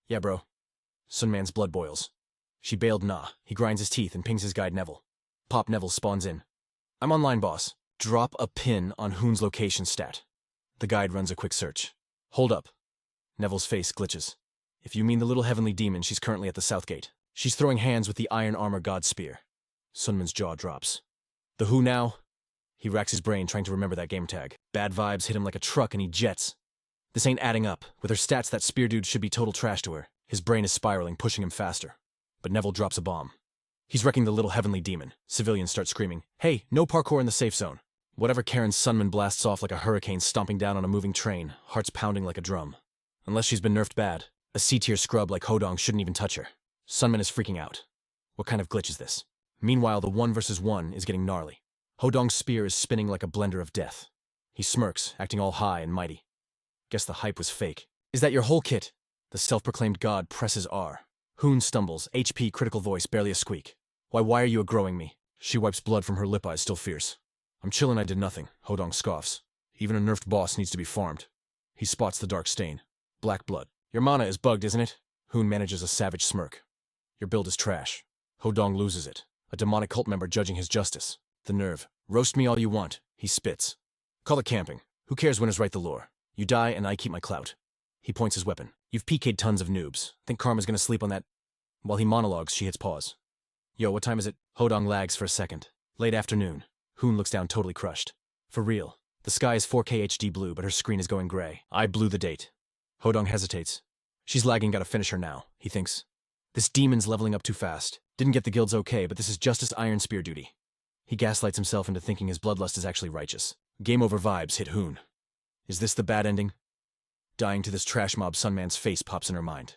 S1: Yeah, bro. Sunman's blood boils. She bailed nah. He grinds his teeth and pings his guide Neville. Pop Neville spawns in. I'm online, boss. Drop a pin on Hoon's location stat. The guide runs a quick search. Hold up. Neville's face glitches. If you mean the little heavenly demon, she's currently at the south gate. She's throwing hands with the iron armor god spear. Sunman's jaw drops. The who now? He racks his brain trying to remember that game tag. Bad vibes hit him like a truck and he jets. This ain't adding up. With her stats, that spear dude should be total trash to her. His brain is spiraling, pushing him faster. But Neville drops a bomb. He's wrecking the little heavenly demon. Civilians start screaming, hey, no parkour in the safe zone. Whatever Karen's Sunman blasts off like a hurricane stomping down on a moving train, hearts pounding like a drum. Unless she's been nerfed bad, a C-tier scrub like Hodong shouldn't even touch her. Sunman is freaking out. What kind of glitch is this? Meanwhile, the 1 versus 1 is getting gnarly. Hodong's spear is spinning like a blender of death. He smirks, acting all high and mighty. Guess the hype was fake. Is that your whole kit? The self-proclaimed god presses R. Hoon stumbles, HP critical voice, barely a squeak. Why are you aggroing me? She wipes blood from her lip eyes, still fierce. I'm chillin', I did nothing. Hodong scoffs. Even a nerfed boss needs to be farmed. He spots the dark stain. Black blood. Your mana is bugged, isn't it? Hoon manages a savage smirk. Your build is trash. Hodong loses it. A demonic cult member judging his justice. The nerve. Roast me all you want. He spits. Call it camping. Who cares winners write the lore? You die and I keep my clout. He points his weapon. You've PK'd tons of noobs. Think Karma's gonna sleep on that? While he monologues, she hits pause. Yo, what time is it? Hodong lags for a second. Late afternoon. Hoon looks down totally crushed. For real. The sky is 4K HD blue, but her screen is going gray. I blew the date. Hodong hesitates. She's lagging, gotta finish her now, he thinks. This demon's leveling up too fast. Didn't get the guild's okay, but this is Justice Iron Spear duty. He gaslights himself into thinking his bloodlust is actually righteous. Game over vibes hit Hoon. Is this the bad ending? Dying to this trash mob, Sunman's face pops in her mind.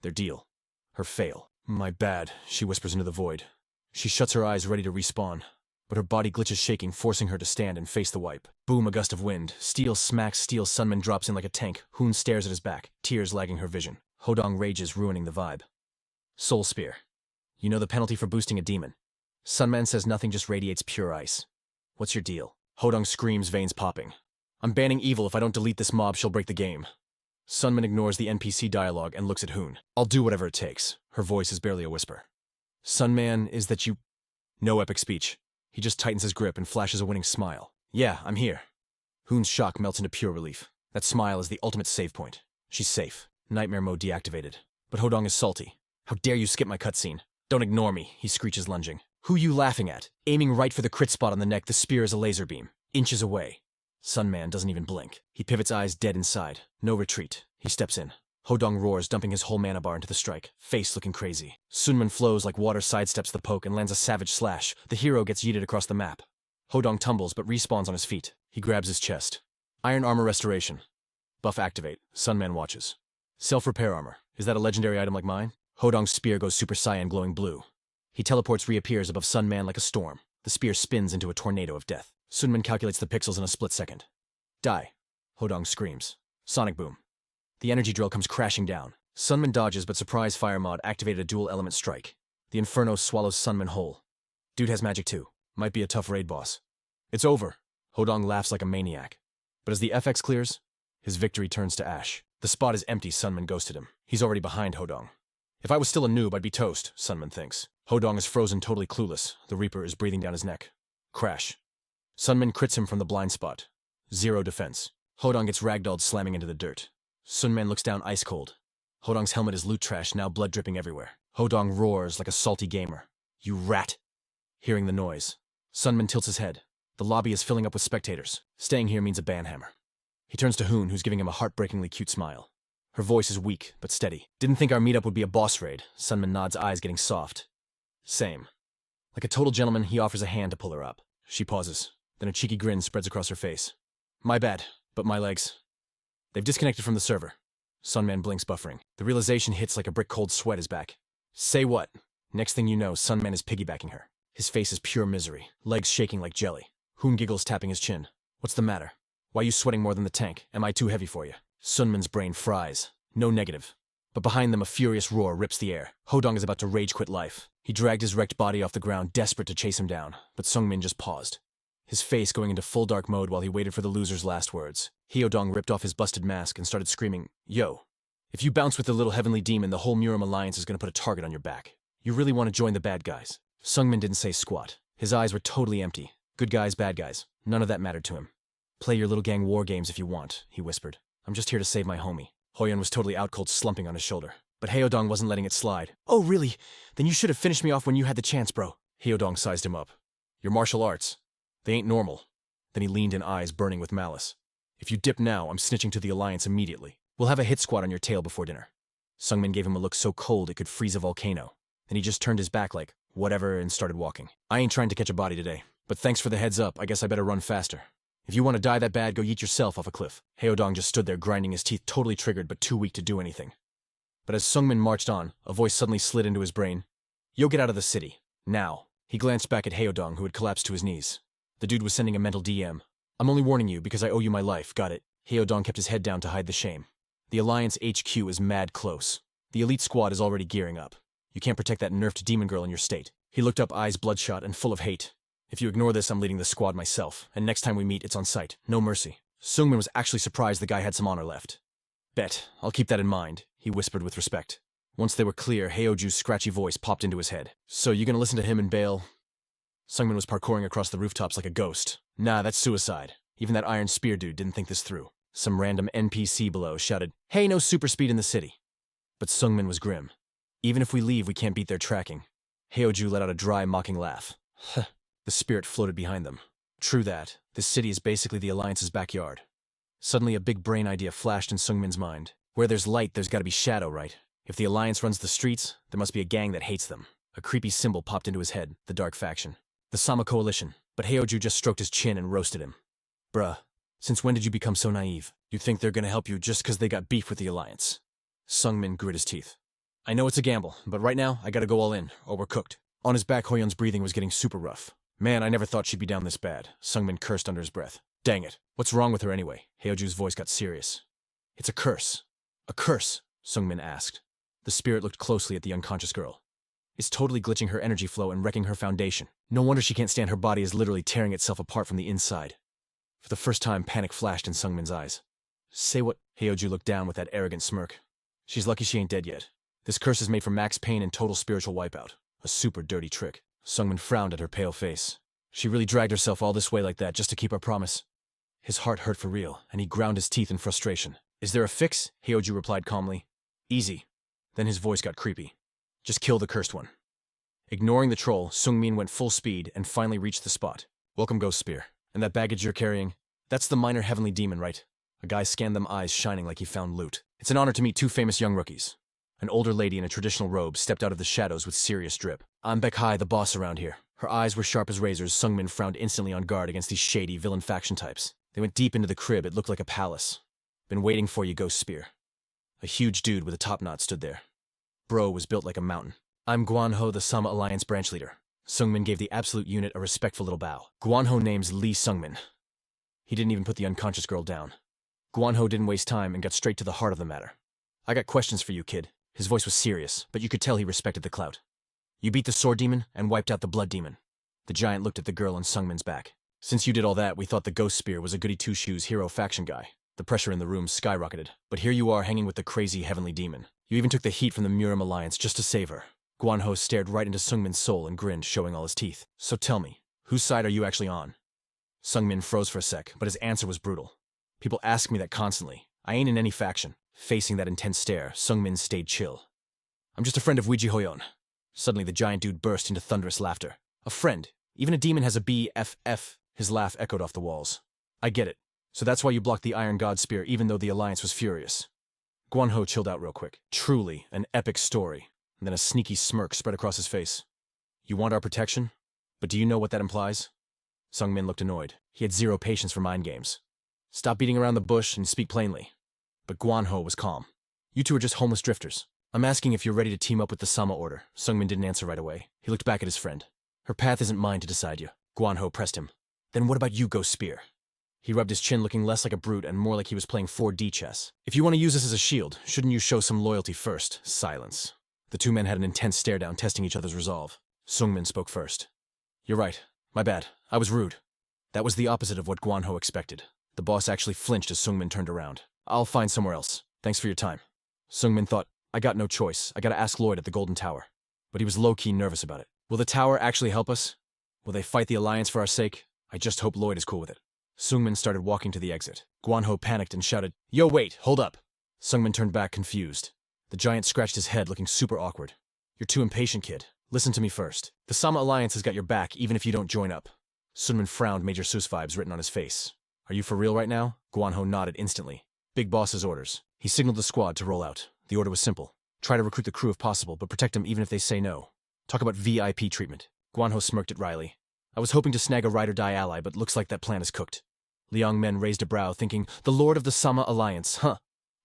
S1: Their deal. Her fail. My bad, she whispers into the void. She shuts her eyes, ready to respawn. But her body glitches shaking, forcing her to stand and face the wipe. Boom, a gust of wind. Steel smacks steel. Sunman drops in like a tank. Hoon stares at his back, tears lagging her vision. Hodong rages, ruining the vibe. Soul Spear. You know the penalty for boosting a demon. Sunman says nothing, just radiates pure ice. What's your deal? Hodong screams, veins popping. I'm banning evil. If I don't delete this mob, she'll break the game. Sunman ignores the NPC dialogue and looks at Hoon. I'll do whatever it takes. Her voice is barely a whisper. Sunman, is that you? No epic speech. He just tightens his grip and flashes a winning smile. Yeah, I'm here. Hoon's shock melts into pure relief. That smile is the ultimate save point. She's safe. Nightmare mode deactivated. But Hodong is salty. How dare you skip my cutscene? Don't ignore me, he screeches, lunging. Who you laughing at? Aiming right for the crit spot on the neck, the spear is a laser beam. Inches away. Sunman doesn't even blink. He pivots, eyes dead inside. No retreat. He steps in. Hodong roars, dumping his whole mana bar into the strike, face looking crazy. Sunman flows like water, sidesteps the poke and lands a savage slash. The hero gets yeeted across the map. Hodong tumbles but respawns on his feet. He grabs his chest. Iron armor restoration. Buff activate. Sunman watches. Self-repair armor. Is that a legendary item like mine? Hodong's spear goes Super Saiyan, glowing blue. He teleports, reappears above Sunman like a storm. The spear spins into a tornado of death. Sunman calculates the pixels in a split second. Die. Hodong screams. Sonic boom. The energy drill comes crashing down. Sunman dodges, but surprise fire mod activated a dual element strike. The Inferno swallows Sunman whole. Dude has magic too. Might be a tough raid boss. It's over. Hodong laughs like a maniac. But as the FX clears, his victory turns to ash. The spot is empty. Sunman ghosted him. He's already behind Hodong. If I was still a noob, I'd be toast, Sunman thinks. Hodong is frozen, totally clueless. The Reaper is breathing down his neck. Crash. Sunman crits him from the blind spot. Zero defense. Hodong gets ragdolled, slamming into the dirt. Sunman looks down ice cold. Hodong's helmet is loot trash, now blood dripping everywhere. Hodong roars like a salty gamer. You rat! Hearing the noise, Sunman tilts his head. The lobby is filling up with spectators. Staying here means a banhammer. He turns to Hoon, who's giving him a heartbreakingly cute smile. Her voice is weak, but steady. Didn't think our meetup would be a boss raid. Sunman nods, eyes getting soft. Same. Like a total gentleman, he offers a hand to pull her up. She pauses. Then a cheeky grin spreads across her face. My bad, but my legs. They've disconnected from the server. Sunman blinks, buffering. The realization hits like a brick-cold sweat is back. Say what? Next thing you know, Sunman is piggybacking her. His face is pure misery, legs shaking like jelly. Hoon giggles, tapping his chin. What's the matter? Why are you sweating more than the tank? Am I too heavy for you? Sunman's brain fries. No negative. But behind them, a furious roar rips the air. Hodong is about to rage quit life. He dragged his wrecked body off the ground, desperate to chase him down, but Sungmin just paused. His face going into full dark mode while he waited for the loser's last words. Hyodong ripped off his busted mask and started screaming, Yo, if you bounce with the little heavenly demon, the whole Murim Alliance is going to put a target on your back. You really want to join the bad guys? Sungmin didn't say squat. His eyes were totally empty. Good guys, bad guys. None of that mattered to him. Play your little gang war games if you want, he whispered. I'm just here to save my homie. Hoyon was totally out cold, slumping on his shoulder. But Hyodong wasn't letting it slide. Oh, really? Then you should have finished me off when you had the chance, bro. Hyodong sized him up. Your martial arts. They ain't normal. Then he leaned in, eyes burning with malice. If you dip now, I'm snitching to the Alliance immediately. We'll have a hit squad on your tail before dinner. Sungmin gave him a look so cold it could freeze a volcano. Then he just turned his back like, whatever, and started walking. I ain't trying to catch a body today, but thanks for the heads up. I guess I better run faster. If you want to die that bad, go yeet yourself off a cliff. Hyodong just stood there, grinding his teeth, totally triggered but too weak to do anything. But as Sungmin marched on, a voice suddenly slid into his brain. Yo, get out of the city. Now. He glanced back at Hyodong, who had collapsed to his knees. The dude was sending a mental DM. I'm only warning you because I owe you my life, got it? Hyodong kept his head down to hide the shame. The Alliance HQ is mad close. The elite squad is already gearing up. You can't protect that nerfed demon girl in your state. He looked up, eyes bloodshot and full of hate. If you ignore this, I'm leading the squad myself, and next time we meet, it's on sight. No mercy. Sungmin was actually surprised the guy had some honor left. Bet, I'll keep that in mind, he whispered with respect. Once they were clear, Heoju's scratchy voice popped into his head. So you gonna listen to him and bail? Sungmin was parkouring across the rooftops like a ghost. Nah, that's suicide. Even that Iron Spear dude didn't think this through. Some random NPC below shouted, hey, no super speed in the city. But Sungmin was grim. Even if we leave, we can't beat their tracking. Heoju let out a dry, mocking laugh. The spirit floated behind them. True that. This city is basically the Alliance's backyard. Suddenly, a big brain idea flashed in Sungmin's mind. Where there's light, there's gotta be shadow, right? If the Alliance runs the streets, there must be a gang that hates them. A creepy symbol popped into his head, the Dark Faction. The Sama Coalition. But Heoju just stroked his chin and roasted him. Bruh, since when did you become so naive? You think they're gonna help you just because they got beef with the Alliance? Sungmin grit his teeth. I know it's a gamble, but right now, I gotta go all in, or we're cooked. On his back, Hoyun's breathing was getting super rough. Man, I never thought she'd be down this bad. Sungmin cursed under his breath. Dang it. What's wrong with her anyway? Heoju's voice got serious. It's a curse. A curse? Sungmin asked. The spirit looked closely at the unconscious girl. It's totally glitching her energy flow and wrecking her foundation. No wonder she can't stand her body is literally tearing itself apart from the inside. For the first time, panic flashed in Sungmin's eyes. Say what? Heoju looked down with that arrogant smirk. She's lucky she ain't dead yet. This curse is made for max pain and total spiritual wipeout. A super dirty trick. Sungmin frowned at her pale face. She really dragged herself all this way like that just to keep her promise. His heart hurt for real, and he ground his teeth in frustration. Is there a fix? Heoju replied calmly. Easy. Then his voice got creepy. Just kill the cursed one. Ignoring the troll, Sungmin went full speed and finally reached the spot. Welcome, Ghost Spear. And that baggage you're carrying? That's the minor heavenly demon, right? A guy scanned them, eyes shining like he found loot. It's an honor to meet two famous young rookies. An older lady in a traditional robe stepped out of the shadows with serious drip. I'm Bekai, the boss around here. Her eyes were sharp as razors. Sungmin frowned instantly on guard against these shady villain faction types. They went deep into the crib. It looked like a palace. Been waiting for you, Ghost Spear. A huge dude with a top knot stood there. Bro was built like a mountain. I'm Guanho, the Sama Alliance branch leader. Sungmin gave the absolute unit a respectful little bow. Guanho name's Lee Sungmin. He didn't even put the unconscious girl down. Guanho didn't waste time and got straight to the heart of the matter. I got questions for you, kid. His voice was serious, but you could tell he respected the clout. You beat the sword demon and wiped out the blood demon. The giant looked at the girl on Sungmin's back. Since you did all that, we thought the Ghost Spear was a goody two-shoes hero faction guy. The pressure in the room skyrocketed. But here you are hanging with the crazy heavenly demon. You even took the heat from the Murim Alliance just to save her. Guanho stared right into Sungmin's soul and grinned, showing all his teeth. So tell me, whose side are you actually on? Sungmin froze for a sec, but his answer was brutal. People ask me that constantly. I ain't in any faction. Facing that intense stare, Sungmin stayed chill. I'm just a friend of Ouija Hoyon. Suddenly the giant dude burst into thunderous laughter. A friend. Even a demon has a BFF. His laugh echoed off the walls. I get it. So that's why you blocked the Iron God Spear even though the Alliance was furious. Guanho chilled out real quick. Truly, an epic story. And then a sneaky smirk spread across his face. You want our protection? But do you know what that implies? Sungmin looked annoyed. He had zero patience for mind games. Stop beating around the bush and speak plainly. But Guanho was calm. You two are just homeless drifters. I'm asking if you're ready to team up with the Sama Order. Sungmin didn't answer right away. He looked back at his friend. Her path isn't mine to decide you. Guanho pressed him. Then what about you, Ghost Spear? He rubbed his chin, looking less like a brute and more like he was playing 4D chess. If you want to use this as a shield, shouldn't you show some loyalty first? Silence. The two men had an intense stare-down, testing each other's resolve. Sungmin spoke first. You're right. My bad. I was rude. That was the opposite of what Guanho expected. The boss actually flinched as Sungmin turned around. I'll find somewhere else. Thanks for your time. Sungmin thought, I got no choice. I gotta ask Lloyd at the Golden Tower. But he was low-key nervous about it. Will the tower actually help us? Will they fight the Alliance for our sake? I just hope Lloyd is cool with it. Sungmin started walking to the exit. Guanho panicked and shouted, Yo, wait, hold up. Sungmin turned back, confused. The giant scratched his head, looking super awkward. You're too impatient, kid. Listen to me first. The Sama Alliance has got your back, even if you don't join up. Sungmin frowned, Major Sus vibes written on his face. Are you for real right now? Guanho nodded instantly. Big boss's orders. He signaled the squad to roll out. The order was simple. Try to recruit the crew if possible, but protect them even if they say no. Talk about VIP treatment. Guanho smirked at Riley. I was hoping to snag a ride-or-die ally, but looks like that plan is cooked. Liang Men raised a brow, thinking, the Lord of the Sama Alliance, huh?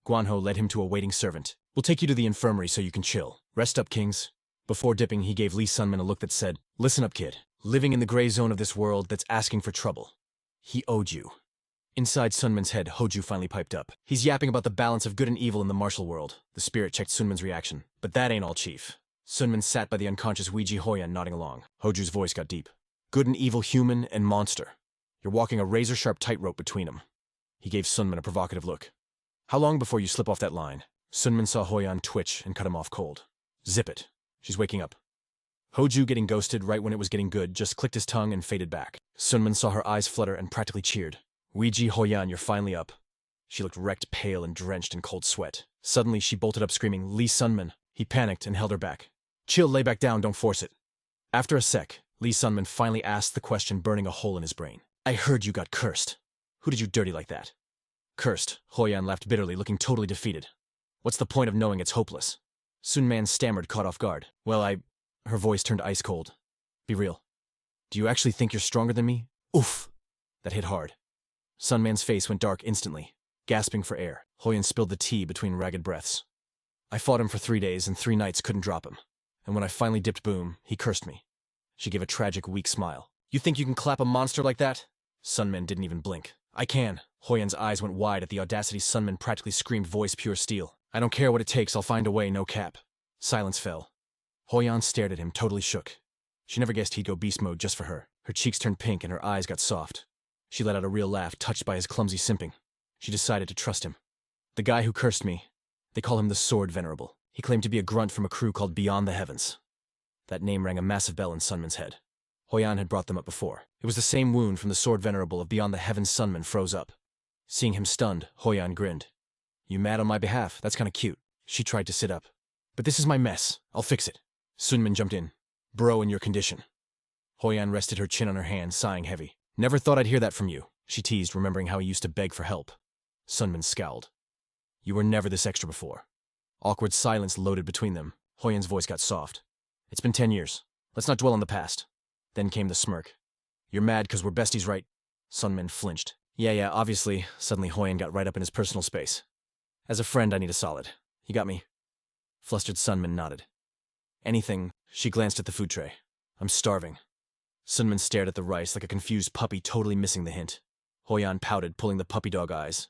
S1: Guanho led him to a waiting servant. We'll take you to the infirmary so you can chill. Rest up, kings. Before dipping, he gave Lee Sunman a look that said, listen up, kid. Living in the gray zone of this world that's asking for trouble. He owed you. Inside Sunman's head, Hoju finally piped up. He's yapping about the balance of good and evil in the martial world. The spirit checked Sunman's reaction. But that ain't all, chief. Sunman sat by the unconscious Weiji Hoyan, nodding along. Hoju's voice got deep. Good and evil human and monster. You're walking a razor-sharp tightrope between them. He gave Sunman a provocative look. How long before you slip off that line? Sunman saw Hoyan twitch and cut him off cold. Zip it. She's waking up. Hoju, getting ghosted right when it was getting good, just clicked his tongue and faded back. Sunman saw her eyes flutter and practically cheered. Weiji Hoyan, you're finally up. She looked wrecked, pale, and drenched in cold sweat. Suddenly, she bolted up screaming, Lee Sunman. He panicked and held her back. Chill, lay back down, don't force it. After a sec, Lee Sunman finally asked the question, burning a hole in his brain. I heard you got cursed. Who did you dirty like that? Cursed, Hoyan laughed bitterly, looking totally defeated. What's the point of knowing it's hopeless? Sunman stammered, caught off guard. Well, Her voice turned ice cold. Be real. Do you actually think you're stronger than me? Oof! That hit hard. Sunman's face went dark instantly. Gasping for air, Hoyan spilled the tea between ragged breaths. I fought him for 3 days and 3 nights couldn't drop him. And when I finally dipped boom, he cursed me. She gave a tragic, weak smile. You think you can clap a monster like that? Sunman didn't even blink. I can. Hoyan's eyes went wide at the audacity. Sunman practically screamed, voice pure steel. I don't care what it takes, I'll find a way, no cap. Silence fell. Hoyan stared at him, totally shook. She never guessed he'd go beast mode just for her. Her cheeks turned pink and her eyes got soft. She let out a real laugh, touched by his clumsy simping. She decided to trust him. The guy who cursed me, they call him the Sword Venerable. He claimed to be a grunt from a crew called Beyond the Heavens. That name rang a massive bell in Sunman's head. Hoyan had brought them up before. It was the same wound from the Sword Venerable of Beyond the Heavens. Sunman froze up. Seeing him stunned, Hoyan grinned. You mad on my behalf? That's kinda cute. She tried to sit up. But this is my mess. I'll fix it. Sunman jumped in. Bro, in your condition. Hoyan rested her chin on her hand, sighing heavy. Never thought I'd hear that from you, she teased, remembering how he used to beg for help. Sunman scowled. You were never this extra before. Awkward silence loaded between them. Hoyan's voice got soft. It's been 10 years. Let's not dwell on the past. Then came the smirk. You're mad 'cause we're besties, right? Sunman flinched. Yeah, obviously. Suddenly Hoyan got right up in his personal space. As a friend, I need a solid. You got me? Flustered Sunman nodded. Anything. She glanced at the food tray. I'm starving. Sunman stared at the rice like a confused puppy, totally missing the hint. Hoyan pouted, pulling the puppy dog eyes.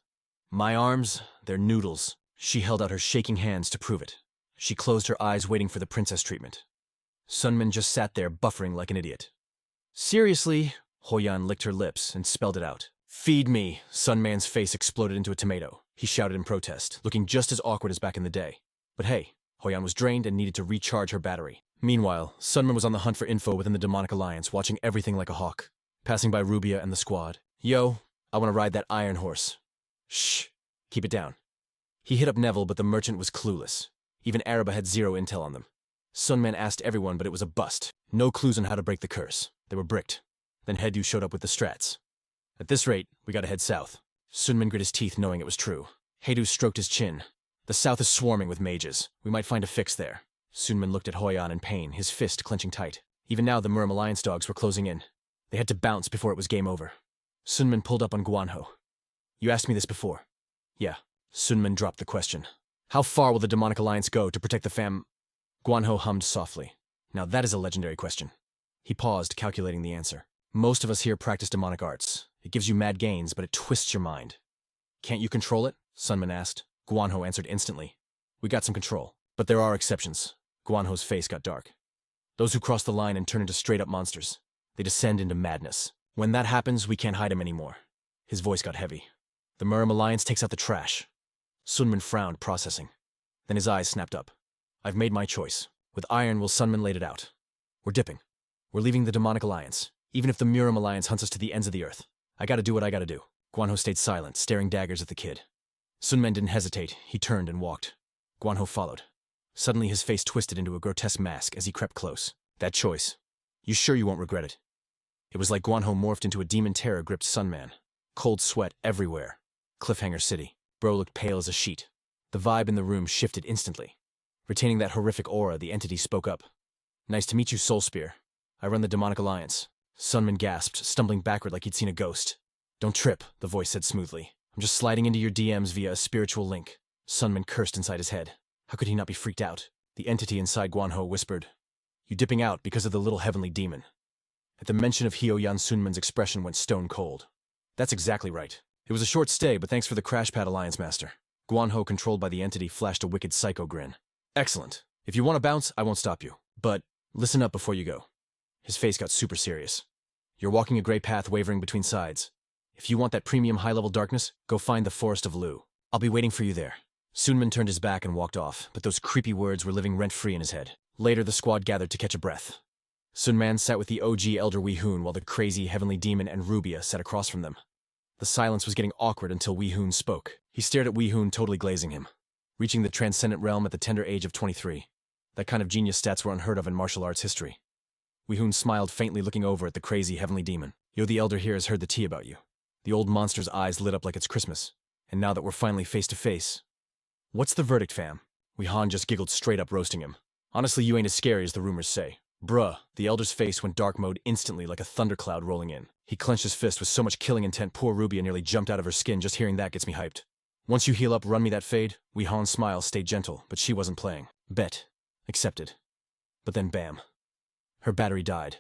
S1: My arms, they're noodles. She held out her shaking hands to prove it. She closed her eyes, waiting for the princess treatment. Sunman just sat there, buffering like an idiot. Seriously? Hoyan licked her lips and spelled it out. Feed me! Sunman's face exploded into a tomato. He shouted in protest, looking just as awkward as back in the day. But hey, Hoyan was drained and needed to recharge her battery. Meanwhile, Sunman was on the hunt for info within the demonic alliance, watching everything like a hawk. Passing by Rubia and the squad. Yo, I want to ride that iron horse. Shh, keep it down. He hit up Neville, but the merchant was clueless. Even Araba had zero intel on them. Sunman asked everyone, but it was a bust. No clues on how to break the curse. They were bricked. Then Hedu showed up with the strats. At this rate, we gotta head south. Sunman grit his teeth, knowing it was true. Hedu stroked his chin. The south is swarming with mages. We might find a fix there. Sunman looked at Hoyan in pain, his fist clenching tight. Even now, the Murim Alliance dogs were closing in. They had to bounce before it was game over. Sunman pulled up on Guanho. You asked me this before. Yeah. Sunman dropped the question. How far will the demonic alliance go to protect the fam... Guanho hummed softly. Now that is a legendary question. He paused, calculating the answer. Most of us here practice demonic arts. It gives you mad gains, but it twists your mind. Can't you control it? Sunman asked. Guanho answered instantly. We got some control. But there are exceptions. Guanho's face got dark. Those who cross the line and turn into straight-up monsters. They descend into madness. When that happens, we can't hide him anymore. His voice got heavy. The Murim Alliance takes out the trash. Sunman frowned, processing. Then his eyes snapped up. I've made my choice. With iron, will Sunman laid it out. We're dipping. We're leaving the demonic alliance. Even if the Murim Alliance hunts us to the ends of the earth. I gotta do what I gotta do. Guanho stayed silent, staring daggers at the kid. Sunman didn't hesitate. He turned and walked. Guanho followed. Suddenly his face twisted into a grotesque mask as he crept close. That choice. You sure you won't regret it? It was like Guanho morphed into a demon terror gripped Sunman. Cold sweat everywhere. Cliffhanger City. Bro looked pale as a sheet. The vibe in the room shifted instantly. Retaining that horrific aura, the entity spoke up. Nice to meet you, Soul Spear. I run the Demonic Alliance. Sunman gasped, stumbling backward like he'd seen a ghost. Don't trip, the voice said smoothly. I'm just sliding into your DMs via a spiritual link. Sunman cursed inside his head. How could he not be freaked out? The entity inside Guanho whispered, You dipping out because of the little heavenly demon. At the mention of Hyo-Yan, Sunman's expression went stone cold. That's exactly right. It was a short stay, but thanks for the crash pad, Alliance Master. Guanho, controlled by the entity, flashed a wicked psycho grin. Excellent. If you want to bounce, I won't stop you. But listen up before you go. His face got super serious. You're walking a gray path wavering between sides. If you want that premium high-level darkness, go find the Forest of Lu. I'll be waiting for you there. Sunman turned his back and walked off, but those creepy words were living rent-free in his head. Later, the squad gathered to catch a breath. Sunman sat with the OG Elder Weehoon while the crazy heavenly demon and Rubia sat across from them. The silence was getting awkward until Weehoon spoke. He stared at Weehoon, totally glazing him. Reaching the transcendent realm at the tender age of 23. That kind of genius stats were unheard of in martial arts history. Weehoon smiled faintly, looking over at the crazy heavenly demon. Yo, the Elder here has heard the tea about you. The old monster's eyes lit up like it's Christmas. And now that we're finally face to face... What's the verdict, fam? Weehoon just giggled straight up, roasting him. Honestly, you ain't as scary as the rumors say. Bruh, the Elder's face went dark mode instantly like a thundercloud rolling in. He clenched his fist with so much killing intent poor Rubia nearly jumped out of her skin. Just hearing that gets me hyped. Once you heal up, run me that fade. Weehoon's smile stayed gentle, but she wasn't playing. Bet. Accepted. But then bam. Her battery died.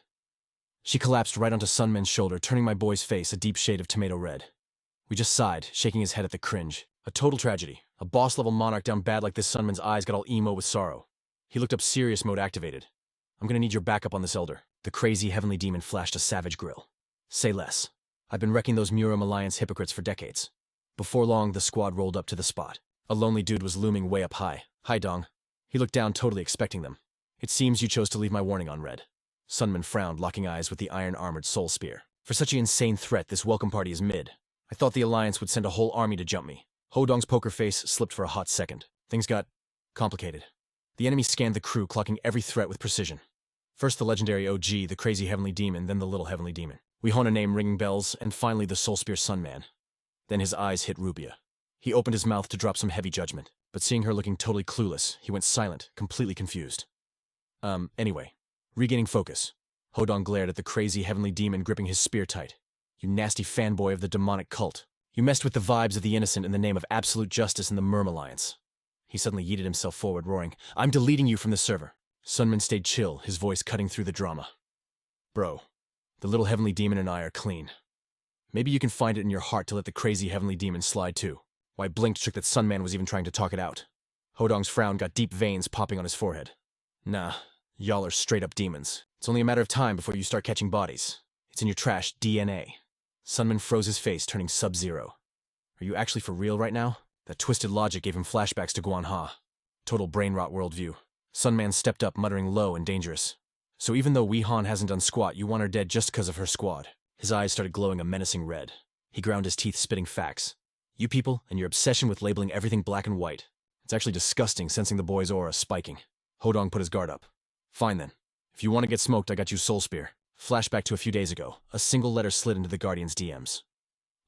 S1: She collapsed right onto Sunman's shoulder, turning my boy's face a deep shade of tomato red. We just sighed, shaking his head at the cringe. A total tragedy. A boss-level monarch down bad like this. Sunman's eyes got all emo with sorrow. He looked up, serious mode activated. I'm gonna need your backup on this Elder. The crazy heavenly demon flashed a savage grill. Say less. I've been wrecking those Murim Alliance hypocrites for decades. Before long, the squad rolled up to the spot. A lonely dude was looming way up high. Hi, Dong. He looked down, totally expecting them. It seems you chose to leave my warning on red. Sunman frowned, locking eyes with the iron-armored Soul Spear. For such an insane threat, this welcome party is mid. I thought the Alliance would send a whole army to jump me. Hodong's poker face slipped for a hot second. Things got complicated. The enemy scanned the crew, clocking every threat with precision. First the legendary OG, the crazy heavenly demon, then the little heavenly demon. Weehoon a name ringing bells, and finally the Soul Spear Sunman. Then his eyes hit Rubia. He opened his mouth to drop some heavy judgment, but seeing her looking totally clueless, he went silent, completely confused. Anyway. Regaining focus. Hodong glared at the crazy heavenly demon gripping his spear tight. You nasty fanboy of the demonic cult. You messed with the vibes of the innocent in the name of absolute justice in the Murim Alliance. He suddenly yeeted himself forward, roaring, I'm deleting you from the server. Sunman stayed chill, his voice cutting through the drama. Bro, the little heavenly demon and I are clean. Maybe you can find it in your heart to let the crazy heavenly demon slide too. Why blinked shook that Sunman was even trying to talk it out. Hodong's frown got deep veins popping on his forehead. Nah, y'all are straight up demons. It's only a matter of time before you start catching bodies. It's in your trash DNA. Sunman froze his face, turning sub-zero. Are you actually for real right now? That twisted logic gave him flashbacks to Guanha. Total brain rot worldview. Sunman stepped up, muttering low and dangerous. So even though Weehoon hasn't done squat, you want her dead just because of her squad. His eyes started glowing a menacing red. He ground his teeth, spitting facts. You people, and your obsession with labeling everything black and white. It's actually disgusting, sensing the boy's aura spiking. Hodong put his guard up. Fine then. If you want to get smoked, I got you Soul Spear. Flashback to a few days ago. A single letter slid into the Guardian's DMs.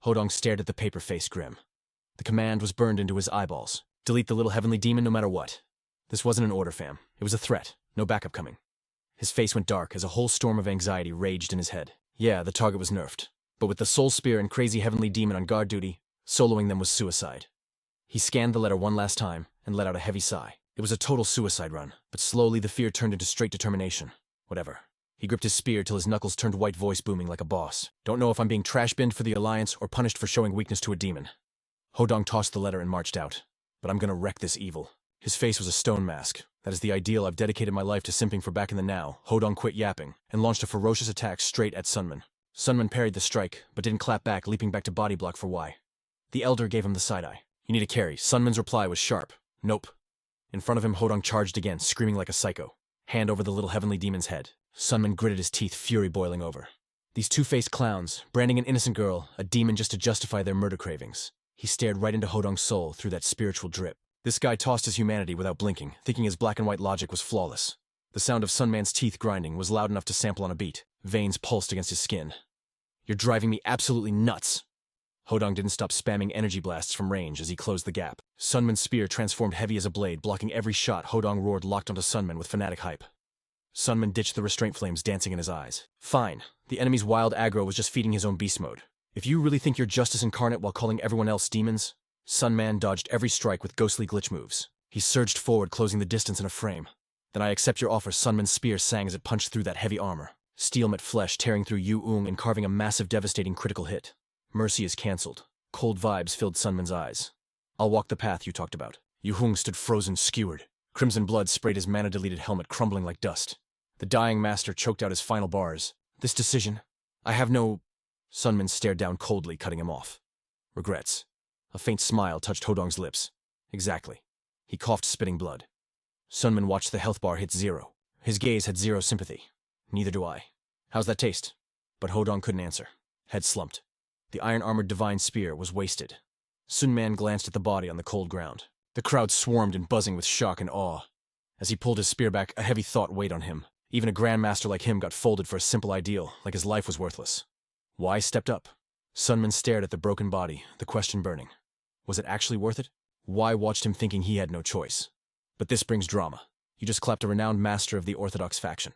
S1: Hodong stared at the paper face grim. The command was burned into his eyeballs. Delete the little heavenly demon no matter what. This wasn't an order, fam. It was a threat. No backup coming. His face went dark as a whole storm of anxiety raged in his head. Yeah, the target was nerfed. But with the Soul Spear and crazy Heavenly Demon on guard duty, soloing them was suicide. He scanned the letter one last time and let out a heavy sigh. It was a total suicide run, but slowly the fear turned into straight determination. Whatever. He gripped his spear till his knuckles turned white, voice booming like a boss. Don't know if I'm being trash-binned for the Alliance or punished for showing weakness to a demon. Hodong tossed the letter and marched out. But I'm gonna wreck this evil. His face was a stone mask. That is the ideal I've dedicated my life to simping for back in the now. Hodong quit yapping and launched a ferocious attack straight at Sunman. Sunman parried the strike, but didn't clap back, leaping back to body block for Y. The Elder gave him the side-eye. You need a carry. Sunman's reply was sharp. Nope. In front of him, Hodong charged again, screaming like a psycho. Hand over the little heavenly demon's head. Sunman gritted his teeth, fury boiling over. These two-faced clowns, branding an innocent girl, a demon just to justify their murder cravings. He stared right into Hodong's soul through that spiritual drip. This guy tossed his humanity without blinking, thinking his black and white logic was flawless. The sound of Sunman's teeth grinding was loud enough to sample on a beat. Veins pulsed against his skin. You're driving me absolutely nuts. Hodong didn't stop spamming energy blasts from range as he closed the gap. Sunman's spear transformed heavy as a blade, blocking every shot. Hodong roared, locked onto Sunman with fanatic hype. Sunman ditched the restraint flames dancing in his eyes. Fine. The enemy's wild aggro was just feeding his own beast mode. If you really think you're justice incarnate while calling everyone else demons, Sunman dodged every strike with ghostly glitch moves. He surged forward, closing the distance in a frame. Then I accept your offer, Sunman's spear sang as it punched through that heavy armor. Steel met flesh, tearing through Yu Ung and carving a massive, devastating critical hit. Mercy is cancelled. Cold vibes filled Sunman's eyes. I'll walk the path you talked about. Yu Hung stood frozen, skewered. Crimson blood sprayed his mana-deleted helmet, crumbling like dust. The dying master choked out his final bars. This decision, I have no... Sunman stared down coldly, cutting him off. Regrets. A faint smile touched Hodong's lips. Exactly. He coughed, spitting blood. Sunman watched the health bar hit 0. His gaze had 0 sympathy. Neither do I. How's that taste? But Hodong couldn't answer. Head slumped. The iron-armored divine spear was wasted. Sunman glanced at the body on the cold ground. The crowd swarmed and buzzing with shock and awe. As he pulled his spear back, a heavy thought weighed on him. Even a grandmaster like him got folded for a simple ideal, like his life was worthless. Y stepped up. Sunman stared at the broken body, the question burning. Was it actually worth it? Y watched him, thinking he had no choice. But this brings drama. You just clapped a renowned master of the Orthodox faction.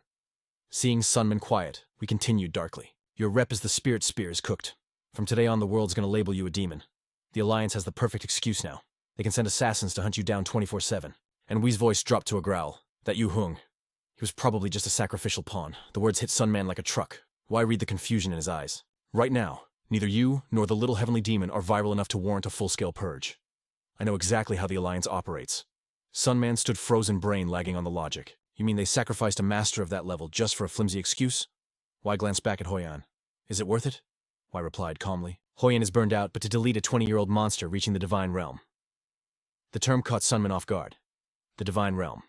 S1: Seeing Sunman quiet, we continued darkly. Your rep as the spirit spear is cooked. From today on, the world's gonna label you a demon. The Alliance has the perfect excuse now. They can send assassins to hunt you down 24/7. And Wee's voice dropped to a growl. That Yu Hung. He was probably just a sacrificial pawn. The words hit Sunman like a truck. Why read the confusion in his eyes? Right now, neither you nor the little heavenly demon are viral enough to warrant a full-scale purge. I know exactly how the Alliance operates. Sunman stood frozen, brain lagging on the logic. You mean they sacrificed a master of that level just for a flimsy excuse? Why glanced back at Hoyan. Is it worth it? Why replied calmly. Hoyan is burned out, but to delete a 20-year-old monster reaching the divine realm. The term caught Sunman off guard. The divine realm.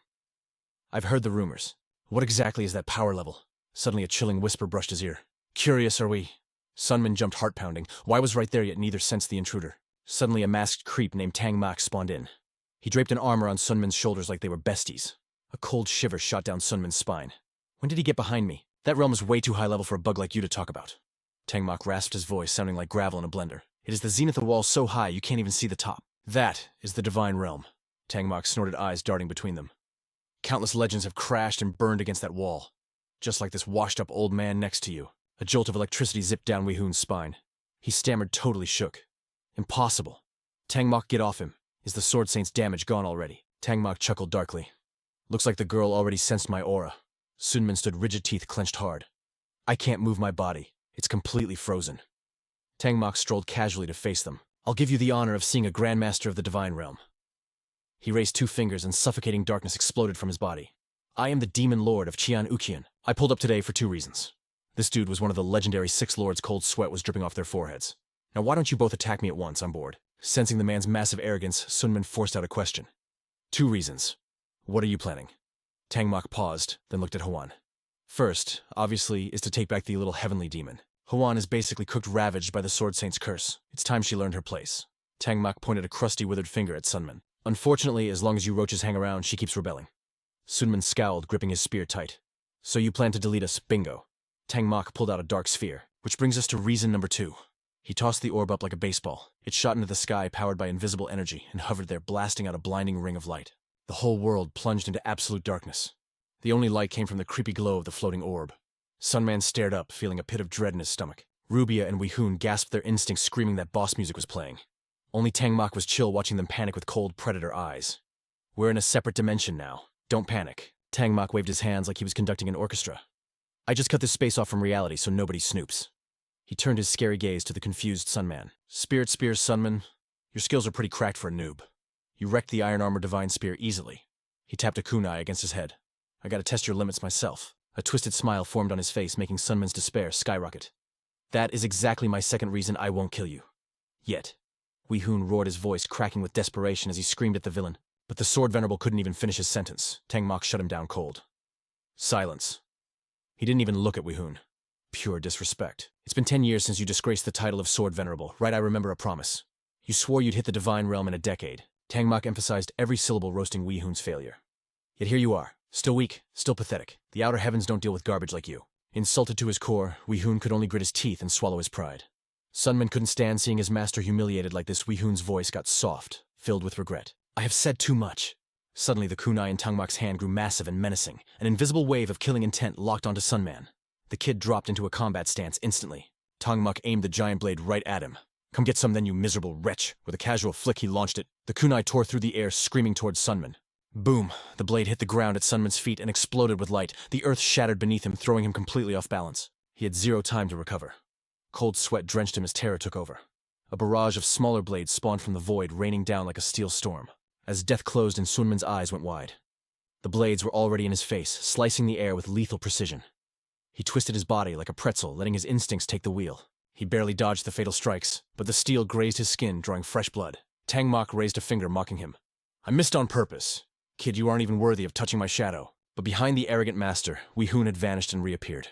S1: I've heard the rumors. What exactly is that power level? Suddenly a chilling whisper brushed his ear. Curious are we? Sunman jumped, heart-pounding. Y was right there, yet neither sensed the intruder. Suddenly a masked creep named Tang Mak spawned in. He draped an armor on Sunman's shoulders like they were besties. A cold shiver shot down Sunman's spine. When did he get behind me? That realm is way too high level for a bug like you to talk about. Tang Mak rasped his voice, sounding like gravel in a blender. It is the zenith of the wall so high you can't even see the top. That is the divine realm. Tang Mak snorted, eyes darting between them. Countless legends have crashed and burned against that wall. Just like this washed-up old man next to you. A jolt of electricity zipped down Wei Hun's spine. He stammered, totally shook. Impossible. Tang Mak, get off him. Is the Sword Saint's damage gone already? Tang Mak chuckled darkly. Looks like the girl already sensed my aura. Sunman stood, rigid, teeth clenched hard. I can't move my body. It's completely frozen. Tang Mak strolled casually to face them. I'll give you the honor of seeing a Grandmaster of the Divine Realm. He raised 2 fingers and suffocating darkness exploded from his body. I am the Demon Lord of Qian Uqian. I pulled up today for 2 reasons. This dude was one of the legendary 6 lords. Cold sweat was dripping off their foreheads. Now why don't you both attack me at once? I'm bored. Sensing the man's massive arrogance, Sunman forced out a question. 2 reasons. What are you planning? Tang Mak paused, then looked at Huan. First, obviously, is to take back the little heavenly demon. Huan is basically cooked, ravaged by the Sword Saint's curse. It's time she learned her place. Tang Mak pointed a crusty, withered finger at Sunman. Unfortunately, as long as you roaches hang around, she keeps rebelling. Sunman scowled, gripping his spear tight. So you plan to delete us, bingo. Tang Mak pulled out a dark sphere, which brings us to reason number 2. He tossed the orb up like a baseball. It shot into the sky, powered by invisible energy, and hovered there, blasting out a blinding ring of light. The whole world plunged into absolute darkness. The only light came from the creepy glow of the floating orb. Sunman stared up, feeling a pit of dread in his stomach. Rubia and Wehoon gasped their instincts, screaming that boss music was playing. Only Tangmok was chill, watching them panic with cold predator eyes. We're in a separate dimension now. Don't panic. Tangmok waved his hands like he was conducting an orchestra. I just cut this space off from reality so nobody snoops. He turned his scary gaze to the confused Sunman. Spirit Spears, Sunman. Your skills are pretty cracked for a noob. You wrecked the Iron Armor Divine Spear easily. He tapped a kunai against his head. I gotta test your limits myself. A twisted smile formed on his face, making Sunman's despair skyrocket. That is exactly my second reason I won't kill you. Yet. Wehoon roared, his voice cracking with desperation as he screamed at the villain. But the Sword Venerable couldn't even finish his sentence. Tangmok shut him down cold. Silence. He didn't even look at Wehoon. Pure disrespect. It's been 10 years since you disgraced the title of Sword Venerable, right? I remember a promise. You swore you'd hit the Divine Realm in a decade. Tangmok emphasized every syllable, roasting Wehoon's failure. Yet here you are, still weak, still pathetic. The outer heavens don't deal with garbage like you. Insulted to his core, Wehoon could only grit his teeth and swallow his pride. Sunman couldn't stand seeing his master humiliated like this. Wehoon's voice got soft, filled with regret. I have said too much. Suddenly the kunai in Tangmok's hand grew massive and menacing. An invisible wave of killing intent locked onto Sunman. The kid dropped into a combat stance instantly. Tangmok aimed the giant blade right at him. Come get some then, you miserable wretch. With a casual flick he launched it. The kunai tore through the air, screaming towards Sunman. Boom! The blade hit the ground at Sunman's feet and exploded with light. The earth shattered beneath him, throwing him completely off balance. He had zero time to recover. Cold sweat drenched him as terror took over. A barrage of smaller blades spawned from the void, raining down like a steel storm. As death closed and Sunman's eyes went wide. The blades were already in his face, slicing the air with lethal precision. He twisted his body like a pretzel, letting his instincts take the wheel. He barely dodged the fatal strikes, but the steel grazed his skin, drawing fresh blood. Tangmok raised a finger, mocking him. I missed on purpose. Kid, you aren't even worthy of touching my shadow. But behind the arrogant master, Wehoon had vanished and reappeared.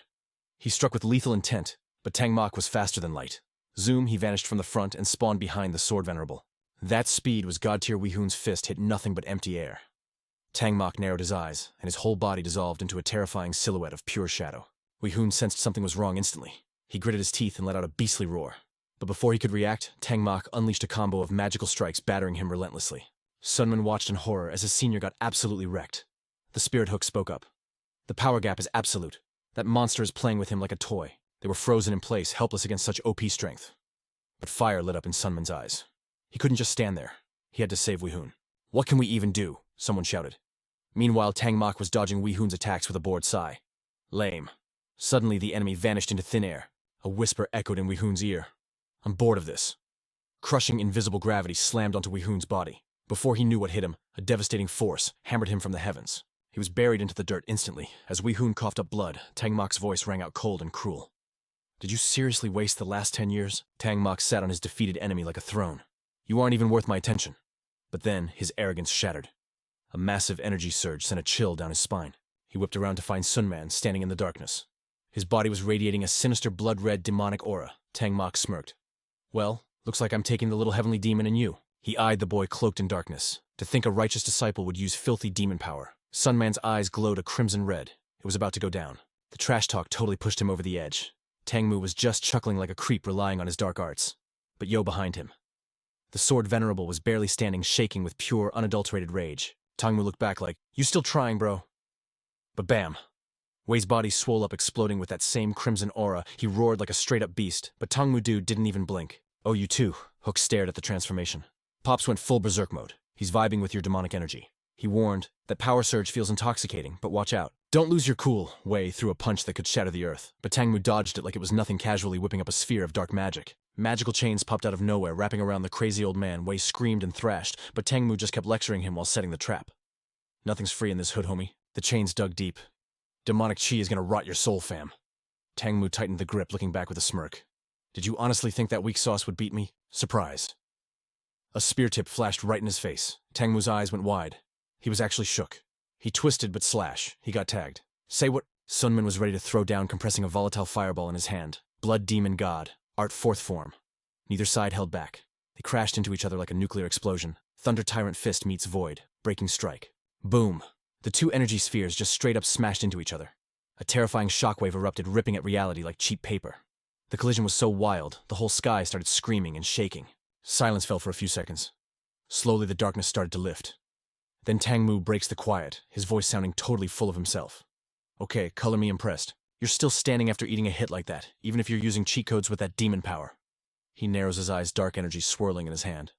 S1: He struck with lethal intent, but Tangmok was faster than light. Zoom, he vanished from the front and spawned behind the Sword Venerable. That speed was God-tier. Wehoon's fist hit nothing but empty air. Tangmok narrowed his eyes, and his whole body dissolved into a terrifying silhouette of pure shadow. Wehoon sensed something was wrong instantly. He gritted his teeth and let out a beastly roar. But before he could react, Tangmok unleashed a combo of magical strikes, battering him relentlessly. Sunman watched in horror as his senior got absolutely wrecked. The Spirit Hook spoke up. The power gap is absolute. That monster is playing with him like a toy. They were frozen in place, helpless against such OP strength. But fire lit up in Sunman's eyes. He couldn't just stand there. He had to save Wehoon. What can we even do? Someone shouted. Meanwhile, Tangmok was dodging Wehoon's attacks with a bored sigh. Lame. Suddenly, the enemy vanished into thin air. A whisper echoed in Wehoon's ear. I'm bored of this. Crushing invisible gravity slammed onto Wehoon's body. Before he knew what hit him, a devastating force hammered him from the heavens. He was buried into the dirt instantly. As Wehoon coughed up blood, Tangmok's voice rang out cold and cruel. Did you seriously waste the last 10 years? Tangmok sat on his defeated enemy like a throne. You aren't even worth my attention. But then, his arrogance shattered. A massive energy surge sent a chill down his spine. He whipped around to find Sunman standing in the darkness. His body was radiating a sinister blood-red demonic aura. Tangmok smirked. Well, looks like I'm taking the little heavenly demon in you. He eyed the boy cloaked in darkness. To think a righteous disciple would use filthy demon power. Sunman's eyes glowed a crimson red. It was about to go down. The trash talk totally pushed him over the edge. Tangmu was just chuckling like a creep, relying on his dark arts. But Yo behind him. The Sword Venerable was barely standing, shaking with pure, unadulterated rage. Tangmu looked back like, you still trying, bro? But bam. Wei's body swole up, exploding with that same crimson aura. He roared like a straight-up beast, but Tangmu dude didn't even blink. Oh, you too. Hook stared at the transformation. Pops went full berserk mode. He's vibing with your demonic energy. He warned, that power surge feels intoxicating, but watch out. Don't lose your cool. Wei threw a punch that could shatter the earth, but Tangmu dodged it like it was nothing, casually whipping up a sphere of dark magic. Magical chains popped out of nowhere, wrapping around the crazy old man. Wei screamed and thrashed, but Tangmu just kept lecturing him while setting the trap. Nothing's free in this hood, homie. The chains dug deep. Demonic chi is gonna rot your soul, fam. Tangmu tightened the grip, looking back with a smirk. Did you honestly think that weak sauce would beat me? Surprise. A spear tip flashed right in his face. Tangmu's eyes went wide. He was actually shook. He twisted, but slash. He got tagged. Say what? Sunman was ready to throw down, compressing a volatile fireball in his hand. Blood Demon God. Art fourth form. Neither side held back. They crashed into each other like a nuclear explosion. Thunder Tyrant Fist meets Void. Breaking strike. Boom. The two energy spheres just straight up smashed into each other. A terrifying shockwave erupted, ripping at reality like cheap paper. The collision was so wild, the whole sky started screaming and shaking. Silence fell for a few seconds. Slowly the darkness started to lift. Then Tangmu breaks the quiet, his voice sounding totally full of himself. Okay, color me impressed. You're You're still standing after eating a hit like that, even if you're using cheat codes with that demon power. He narrows his eyes, dark energy swirling in his hand.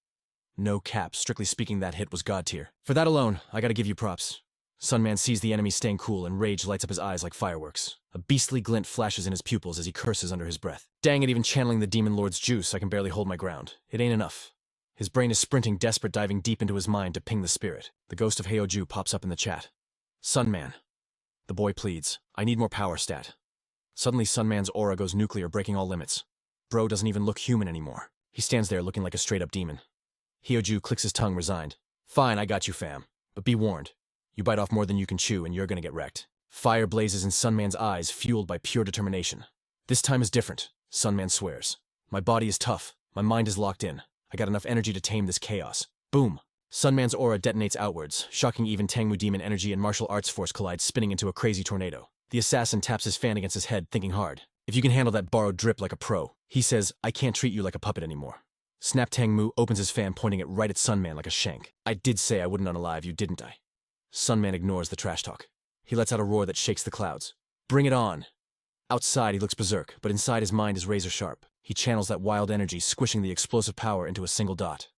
S1: No cap, strictly speaking that hit was god tier. For that alone, I gotta give you props. Sunman sees the enemy staying cool and rage lights up his eyes like fireworks. A beastly glint flashes in his pupils as he curses under his breath. Dang it, even channeling the demon lord's juice, I can barely hold my ground. It ain't enough. His brain is sprinting, desperate, diving deep into his mind to ping the spirit. The ghost of Heoju pops up in the chat. Sunman. The boy pleads. I need more power stat. Suddenly Sunman's aura goes nuclear, breaking all limits. Bro doesn't even look human anymore. He stands there looking like a straight-up demon. Heoju clicks his tongue, resigned. Fine, I got you, fam. But be warned. You bite off more than you can chew and you're gonna get wrecked. Fire blazes in Sunman's eyes, fueled by pure determination. This time is different, Sunman swears. My body is tough. My mind is locked in. I got enough energy to tame this chaos. Boom. Sunman's aura detonates outwards, shocking even Tangmu demon energy and martial arts force collide, spinning into a crazy tornado. The assassin taps his fan against his head, thinking hard. If you can handle that borrowed drip like a pro, he says, I can't treat you like a puppet anymore. Snap Tangmu opens his fan, pointing it right at Sunman like a shank. I did say I wouldn't unalive you, didn't I? Sunman ignores the trash talk. He lets out a roar that shakes the clouds. Bring it on! Outside, he looks berserk, but inside his mind is razor sharp. He channels that wild energy, squishing the explosive power into a single dot.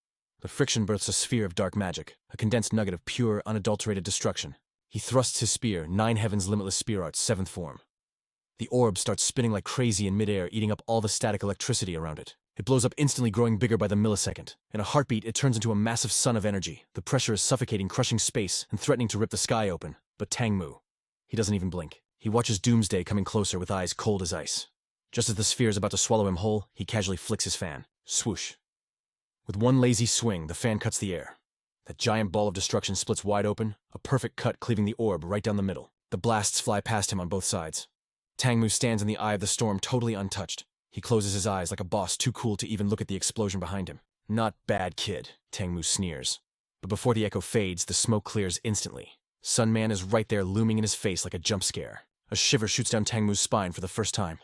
S1: The friction births a sphere of dark magic, a condensed nugget of pure, unadulterated destruction. He thrusts his spear, 9 Heavens Limitless Spear Art's 7th form. The orb starts spinning like crazy in midair, eating up all the static electricity around it. It blows up instantly, growing bigger by the millisecond. In a heartbeat, it turns into a massive sun of energy. The pressure is suffocating, crushing space, and threatening to rip the sky open. But Tangmu, he doesn't even blink. He watches doomsday coming closer with eyes cold as ice. Just as the sphere is about to swallow him whole, he casually flicks his fan. Swoosh. With one lazy swing, the fan cuts the air. That giant ball of destruction splits wide open, a perfect cut cleaving the orb right down the middle. The blasts fly past him on both sides. Tangmu stands in the eye of the storm, totally untouched. He closes his eyes like a boss too cool to even look at the explosion behind him. Not bad, kid, Tangmu sneers. But before the echo fades, the smoke clears instantly. Sunman is right there, looming in his face like a jump scare. A shiver shoots down Tangmu's spine for the first time.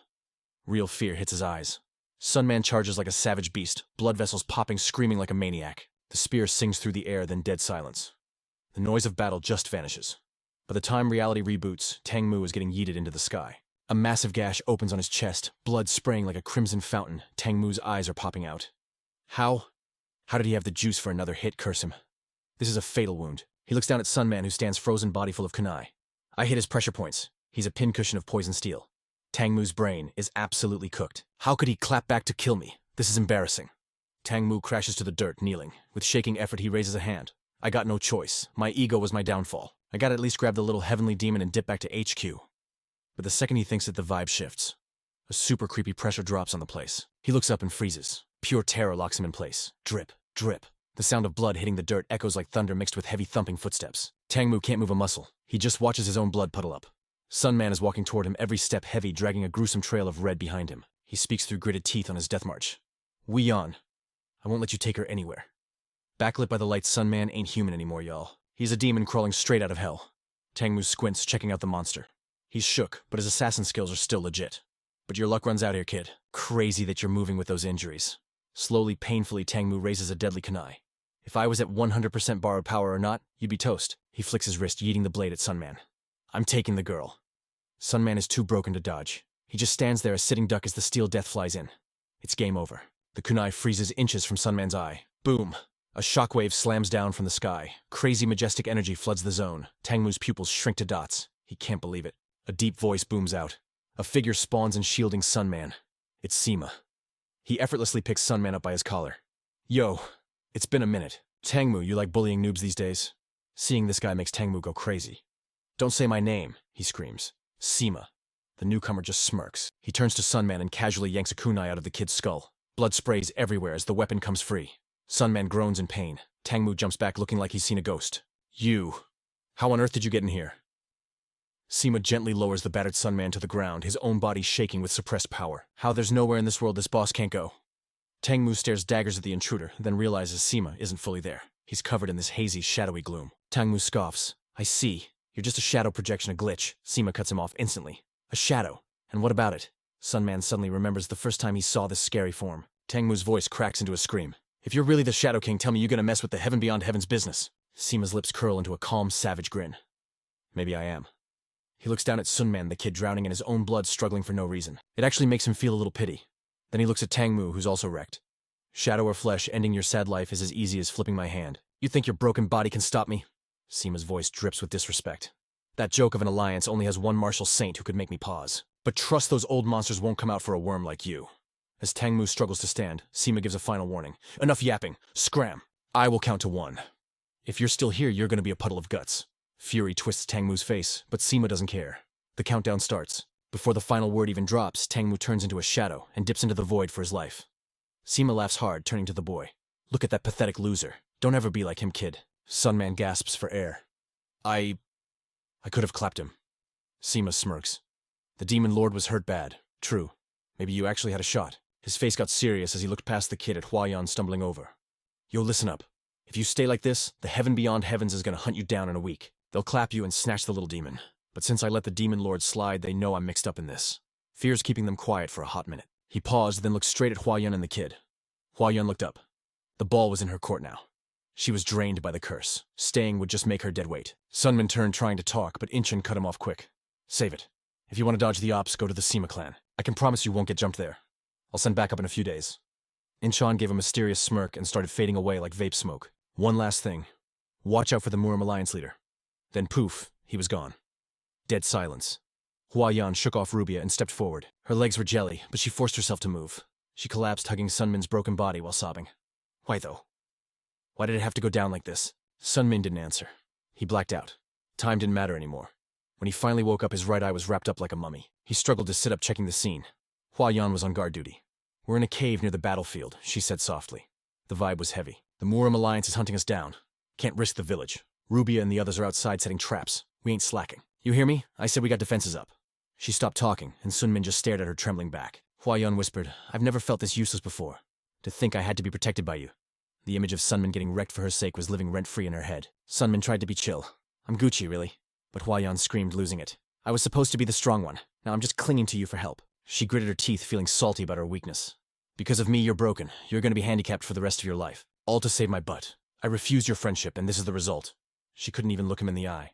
S1: Real fear hits his eyes. Sunman charges like a savage beast, blood vessels popping, screaming like a maniac. The spear sings through the air, then dead silence. The noise of battle just vanishes. By the time reality reboots, Tangmu is getting yeeted into the sky. A massive gash opens on his chest, blood spraying like a crimson fountain. Tangmu's eyes are popping out. How did he have the juice for another hit, curse him? This is a fatal wound. He looks down at Sunman, who stands frozen, body full of kunai. I hit his pressure points. He's a pincushion of poison steel. Tangmu's brain is absolutely cooked. How could he clap back to kill me? This is embarrassing. Tangmu crashes to the dirt, kneeling. With shaking effort, he raises a hand. I got no choice. My ego was my downfall. I gotta at least grab the little heavenly demon and dip back to HQ. But the second he thinks it, the vibe shifts. A super creepy pressure drops on the place. He looks up and freezes. Pure terror locks him in place. Drip, drip. The sound of blood hitting the dirt echoes like thunder mixed with heavy thumping footsteps. Tangmu can't move a muscle. He just watches his own blood puddle up. Sunman is walking toward him, every step heavy, dragging a gruesome trail of red behind him. He speaks through gritted teeth on his death march. Weon, I won't let you take her anywhere. Backlit by the light, Sunman ain't human anymore, y'all. He's a demon crawling straight out of hell. Tangmu squints, checking out the monster. He's shook, but his assassin skills are still legit. But your luck runs out here, kid. Crazy that you're moving with those injuries. Slowly, painfully, Tangmu raises a deadly kunai. If I was at 100% borrowed power or not, you'd be toast. He flicks his wrist, yeeting the blade at Sunman. I'm taking the girl. Sunman is too broken to dodge. He just stands there, a sitting duck, as the steel death flies in. It's game over. The kunai freezes inches from Sunman's eye. Boom! A shockwave slams down from the sky. Crazy, majestic energy floods the zone. Tangmu's pupils shrink to dots. He can't believe it. A deep voice booms out. A figure spawns in, shielding Sunman. It's Sima. He effortlessly picks Sunman up by his collar. Yo, it's been a minute. Tangmu, you like bullying noobs these days? Seeing this guy makes Tangmu go crazy. Don't say my name, he screams. Sima. The newcomer just smirks. He turns to Sunman and casually yanks a kunai out of the kid's skull. Blood sprays everywhere as the weapon comes free. Sunman groans in pain. Tangmu jumps back, looking like he's seen a ghost. You. How on earth did you get in here? Sima gently lowers the battered Sunman to the ground, his own body shaking with suppressed power. How there's nowhere in this world this boss can't go. Tangmu stares daggers at the intruder, then realizes Sima isn't fully there. He's covered in this hazy, shadowy gloom. Tangmu scoffs. I see. You're just a shadow projection, a glitch. Sima cuts him off instantly. A shadow. And what about it? Sunman suddenly remembers the first time he saw this scary form. Tangmu's voice cracks into a scream. If you're really the Shadow King, tell me you're gonna mess with the heaven beyond heaven's business. Sima's lips curl into a calm, savage grin. Maybe I am. He looks down at Sunman, the kid drowning in his own blood, struggling for no reason. It actually makes him feel a little pity. Then he looks at Tangmu, who's also wrecked. Shadow or flesh, ending your sad life is as easy as flipping my hand. You think your broken body can stop me? Seema's voice drips with disrespect. That joke of an alliance only has one martial saint who could make me pause. But trust those old monsters won't come out for a worm like you. As Tangmu struggles to stand, Seema gives a final warning. Enough yapping. Scram. I will count to 1. If you're still here, you're going to be a puddle of guts. Fury twists Tangmu's face, but Seema doesn't care. The countdown starts. Before the final word even drops, Tangmu turns into a shadow and dips into the void for his life. Seema laughs hard, turning to the boy. Look at that pathetic loser. Don't ever be like him, kid. Sunman gasps for air. I could have clapped him. Seema smirks. The demon lord was hurt bad. True. Maybe you actually had a shot. His face got serious as he looked past the kid at Huayan stumbling over. Yo, listen up. If you stay like this, the heaven beyond heavens is going to hunt you down in a week. They'll clap you and snatch the little demon. But since I let the demon lord slide, they know I'm mixed up in this. Fear's keeping them quiet for a hot minute. He paused, then looked straight at Huayan and the kid. Huayan looked up. The ball was in her court now. She was drained by the curse. Staying would just make her dead weight. Sunman turned trying to talk, but Inchin cut him off quick. Save it. If you want to dodge the ops, go to the Seema clan. I can promise you won't get jumped there. I'll send backup in a few days. Inchan gave a mysterious smirk and started fading away like vape smoke. One last thing. Watch out for the Murim Alliance leader. Then poof, he was gone. Dead silence. Huayan shook off Rubia and stepped forward. Her legs were jelly, but she forced herself to move. She collapsed, hugging Sunmin's broken body while sobbing. Why though? Why did it have to go down like this? Sunmin didn't answer. He blacked out. Time didn't matter anymore. When he finally woke up, his right eye was wrapped up like a mummy. He struggled to sit up, checking the scene. Huayan was on guard duty. We're in a cave near the battlefield, she said softly. The vibe was heavy. The Murim Alliance is hunting us down. Can't risk the village. Rubia and the others are outside setting traps. We ain't slacking. You hear me? I said we got defenses up. She stopped talking, and Sunmin just stared at her, trembling back. Huayan whispered, I've never felt this useless before. To think I had to be protected by you. The image of Sunmin getting wrecked for her sake was living rent-free in her head. Sunmin tried to be chill. I'm Gucci, really. But Huayan screamed, losing it. I was supposed to be the strong one. Now I'm just clinging to you for help. She gritted her teeth, feeling salty about her weakness. Because of me, you're broken. You're going to be handicapped for the rest of your life. All to save my butt. I refused your friendship, and this is the result. She couldn't even look him in the eye.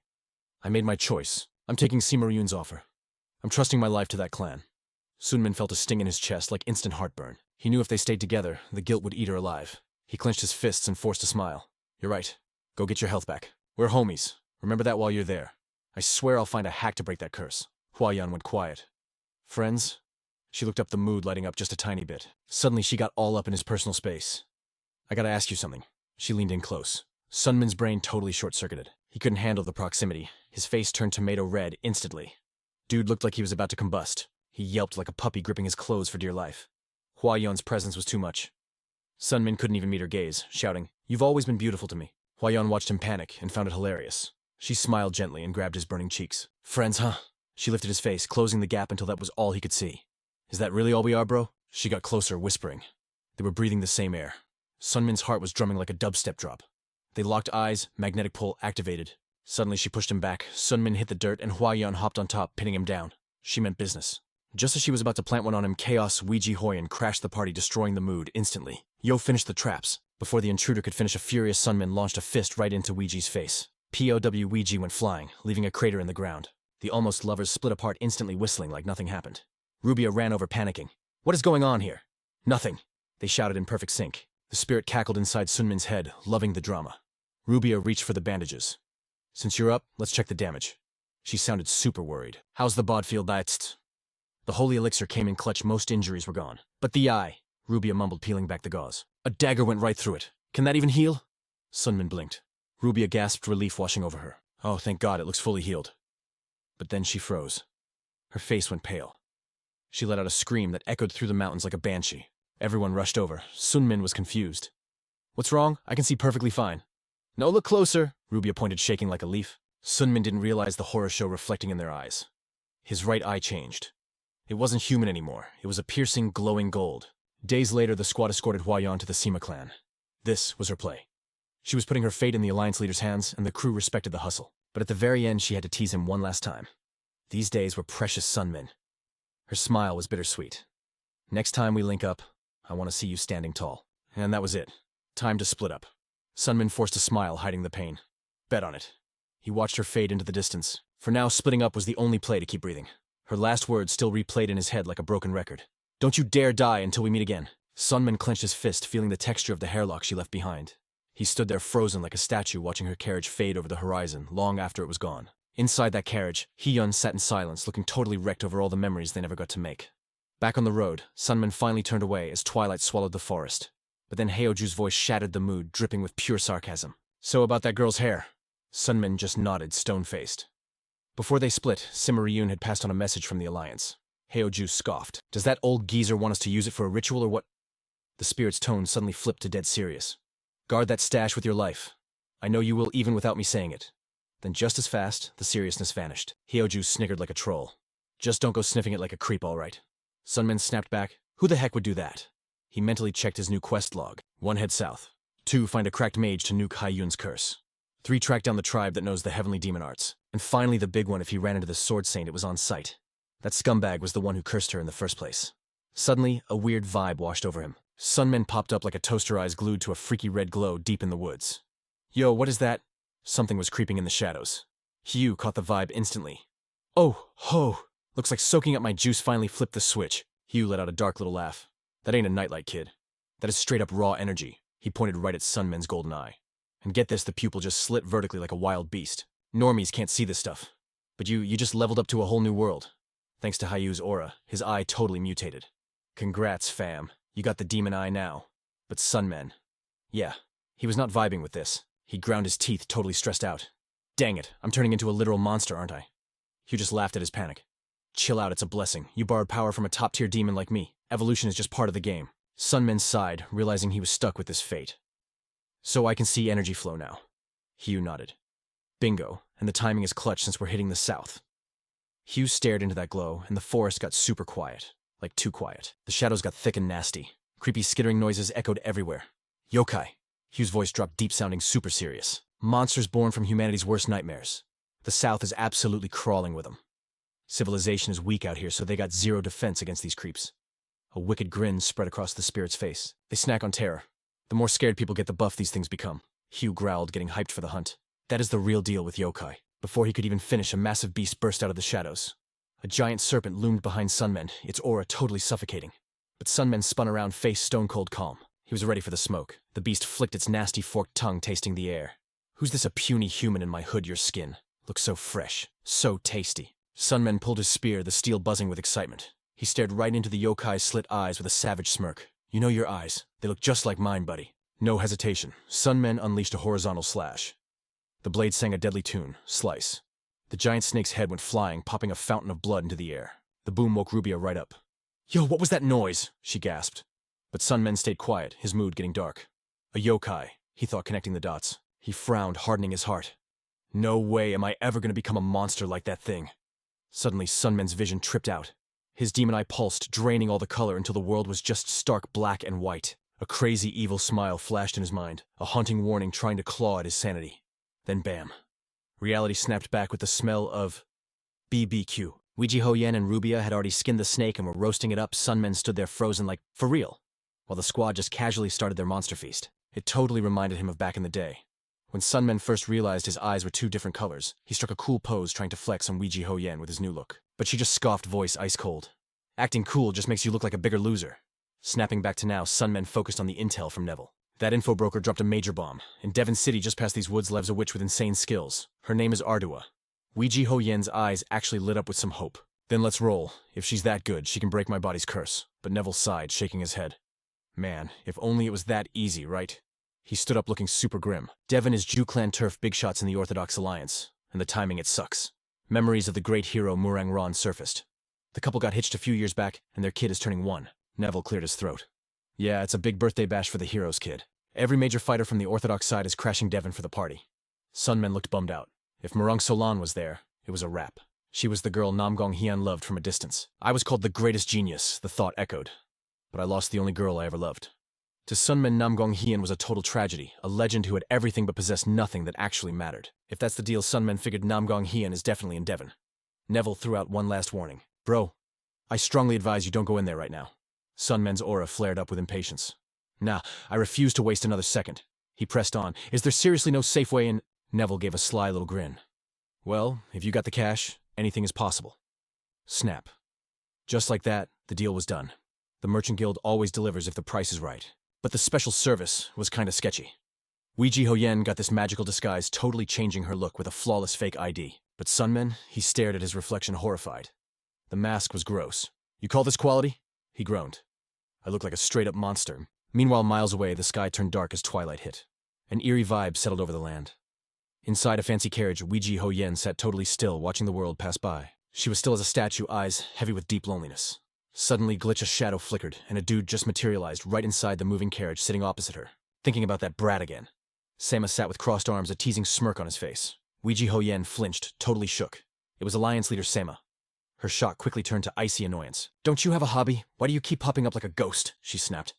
S1: I made my choice. I'm taking Sima Ryun's offer. I'm trusting my life to that clan. Sunmin felt a sting in his chest, like instant heartburn. He knew if they stayed together, the guilt would eat her alive. He clenched his fists and forced a smile. You're right. Go get your health back. We're homies. Remember that while you're there. I swear I'll find a hack to break that curse. Huayan went quiet. Friends? She looked up, the mood lighting up just a tiny bit. Suddenly she got all up in his personal space. I gotta ask you something. She leaned in close. Sunmin's brain totally short-circuited. He couldn't handle the proximity. His face turned tomato red instantly. Dude looked like he was about to combust. He yelped like a puppy, gripping his clothes for dear life. Huayan's presence was too much. Sunmin couldn't even meet her gaze, shouting, You've always been beautiful to me. Huayan watched him panic and found it hilarious. She smiled gently and grabbed his burning cheeks. Friends, huh? She lifted his face, closing the gap until that was all he could see. Is that really all we are, bro? She got closer, whispering. They were breathing the same air. Sunmin's heart was drumming like a dubstep drop. They locked eyes, magnetic pull activated. Suddenly she pushed him back. Sunmin hit the dirt and Huayan hopped on top, pinning him down. She meant business. Just as she was about to plant one on him, Chaos Ouija Hoyan crashed the party, destroying the mood instantly. Yo finished the traps. Before the intruder could finish, a furious Sunmin launched a fist right into Ouija's face. POW Ouija went flying, leaving a crater in the ground. The almost lovers split apart, instantly whistling like nothing happened. Rubia ran over, panicking. What is going on here? Nothing. They shouted in perfect sync. The spirit cackled inside Sunmin's head, loving the drama. Rubia reached for the bandages. Since you're up, let's check the damage. She sounded super worried. How's the bod feel? That's... The holy elixir came in clutch, most injuries were gone. But the eye, Rubia mumbled, peeling back the gauze. A dagger went right through it. Can that even heal? Sunmin blinked. Rubia gasped, relief washing over her. Oh, thank God, it looks fully healed. But then she froze. Her face went pale. She let out a scream that echoed through the mountains like a banshee. Everyone rushed over. Sunmin was confused. What's wrong? I can see perfectly fine. No, look closer, Rubia pointed, shaking like a leaf. Sunmin didn't realize the horror show reflecting in their eyes. His right eye changed. It wasn't human anymore. It was a piercing, glowing gold. Days later, the squad escorted Huayan to the Seema clan. This was her play. She was putting her fate in the Alliance leader's hands, and the crew respected the hustle. But at the very end, she had to tease him one last time. These days were precious, Sunmin. Her smile was bittersweet. Next time we link up, I want to see you standing tall. And that was it. Time to split up. Sunmin forced a smile, hiding the pain. Bet on it. He watched her fade into the distance. For now, splitting up was the only play to keep breathing. Her last words still replayed in his head like a broken record. Don't you dare die until we meet again. Sunman clenched his fist, feeling the texture of the hairlock she left behind. He stood there frozen like a statue, watching her carriage fade over the horizon long after it was gone. Inside that carriage, Hee-yun sat in silence, looking totally wrecked over all the memories they never got to make. Back on the road, Sunman finally turned away as twilight swallowed the forest. But then Haeoju's voice shattered the mood, dripping with pure sarcasm. So about that girl's hair? Sunman just nodded, stone-faced. Before they split, Sima Ryun had passed on a message from the Alliance. Haeoju scoffed. Does that old geezer want us to use it for a ritual or what? The spirit's tone suddenly flipped to dead serious. Guard that stash with your life. I know you will even without me saying it. Then just as fast, the seriousness vanished. Haeoju sniggered like a troll. Just don't go sniffing it like a creep, all right. Sunman snapped back. Who the heck would do that? He mentally checked his new quest log. 1, head south. 2, find a cracked mage to nuke Hai-Yun's curse. 3, track down the tribe that knows the heavenly demon arts. And finally the big one, if he ran into the sword saint, it was on sight. That scumbag was the one who cursed her in the first place. Suddenly, a weird vibe washed over him. Sunman popped up like a toaster eyes glued to a freaky red glow deep in the woods. Yo, what is that? Something was creeping in the shadows. Hugh caught the vibe instantly. Oh, ho! Looks like soaking up my juice finally flipped the switch. Hugh let out a dark little laugh. That ain't a nightlight, kid. That is straight up raw energy. He pointed right at Sunman's golden eye. And get this, the pupil just slit vertically like a wild beast. Normies can't see this stuff. But you just leveled up to a whole new world. Thanks to Hayu's aura, his eye totally mutated. Congrats, fam. You got the demon eye now. But Sunman. Yeah, he was not vibing with this. He ground his teeth, totally stressed out. Dang it, I'm turning into a literal monster, aren't I? Hugh just laughed at his panic. Chill out, it's a blessing. You borrowed power from a top-tier demon like me. Evolution is just part of the game. Sunman sighed, realizing he was stuck with this fate. So I can see energy flow now. Hugh nodded. Bingo, and the timing is clutch since we're hitting the south. Hugh stared into that glow, and the forest got super quiet. Like too quiet. The shadows got thick and nasty. Creepy skittering noises echoed everywhere. Yokai. Hugh's voice dropped deep, sounding super serious. Monsters born from humanity's worst nightmares. The South is absolutely crawling with them. Civilization is weak out here, so they got zero defense against these creeps. A wicked grin spread across the spirit's face. They snack on terror. The more scared people get, the buff these things become. Hugh growled, getting hyped for the hunt. That is the real deal with yokai. Before he could even finish, a massive beast burst out of the shadows. A giant serpent loomed behind Sunman, its aura totally suffocating. But Sunman spun around, face stone-cold calm. He was ready for the smoke. The beast flicked its nasty forked tongue, tasting the air. Who's this, a puny human in my hood, your skin? Looks so fresh, so tasty. Sunman pulled his spear, the steel buzzing with excitement. He stared right into the yokai's slit eyes with a savage smirk. You know your eyes. They look just like mine, buddy. No hesitation. Sunman unleashed a horizontal slash. The blade sang a deadly tune, slice. The giant snake's head went flying, popping a fountain of blood into the air. The boom woke Rubia right up. Yo, what was that noise? She gasped. But Sunman stayed quiet, his mood getting dark. A yokai, he thought, connecting the dots. He frowned, hardening his heart. No way am I ever going to become a monster like that thing. Suddenly, Sunman's vision tripped out. His demon eye pulsed, draining all the color until the world was just stark black and white. A crazy, evil smile flashed in his mind, a haunting warning trying to claw at his sanity. Then bam. Reality snapped back with the smell of BBQ. Ouija Ho-Yen and Rubia had already skinned the snake and were roasting it up. Sunmen stood there frozen like, for real, while the squad just casually started their monster feast. It totally reminded him of back in the day. When Sunmen first realized his eyes were two different colors, he struck a cool pose trying to flex on Ouija Ho-Yen with his new look. But she just scoffed, voice ice cold. Acting cool just makes you look like a bigger loser. Snapping back to now, Sunmen focused on the intel from Neville. That info broker dropped a major bomb. In Devon City, just past these woods, lives a witch with insane skills. Her name is Ardua. Ouija Ho-Yen's eyes actually lit up with some hope. Then let's roll. If she's that good, she can break my body's curse. But Neville sighed, shaking his head. Man, if only it was that easy, right? He stood up looking super grim. Devon is Jew clan turf big shots in the Orthodox Alliance. And the timing, it sucks. Memories of the great hero Murang Ron surfaced. The couple got hitched a few years back, and their kid is turning 1. Neville cleared his throat. Yeah, it's a big birthday bash for the hero's kid. Every major fighter from the Orthodox side is crashing Devon for the party. Sunmen looked bummed out. If Murang Solan was there, it was a wrap. She was the girl Namgong Hian loved from a distance. I was called the greatest genius, the thought echoed. But I lost the only girl I ever loved. To Sunmen, Namgong Hian was a total tragedy, a legend who had everything but possessed nothing that actually mattered. If that's the deal, Sunmen figured Namgong Hian is definitely in Devon. Neville threw out one last warning. Bro, I strongly advise you don't go in there right now. Sunmen's aura flared up with impatience. Nah, I refuse to waste another second. He pressed on. Is there seriously no safe way in? Neville gave a sly little grin. Well, if you got the cash, anything is possible. Snap. Just like that, the deal was done. The Merchant Guild always delivers if the price is right. But the special service was kinda sketchy. Weiji Hoyen got this magical disguise totally changing her look with a flawless fake ID. But Sunman, he stared at his reflection horrified. The mask was gross. You call this quality? He groaned. I look like a straight-up monster. Meanwhile, miles away, the sky turned dark as twilight hit. An eerie vibe settled over the land. Inside a fancy carriage, Weiji Hoyen sat totally still, watching the world pass by. She was still as a statue, eyes heavy with deep loneliness. Suddenly, glitch a shadow flickered, and a dude just materialized right inside the moving carriage sitting opposite her. Thinking about that brat again. Sama sat with crossed arms, a teasing smirk on his face. Weiji Hoyen flinched, totally shook. It was Alliance Leader Sama. Her shock quickly turned to icy annoyance. Don't you have a hobby? Why do you keep popping up like a ghost? She snapped.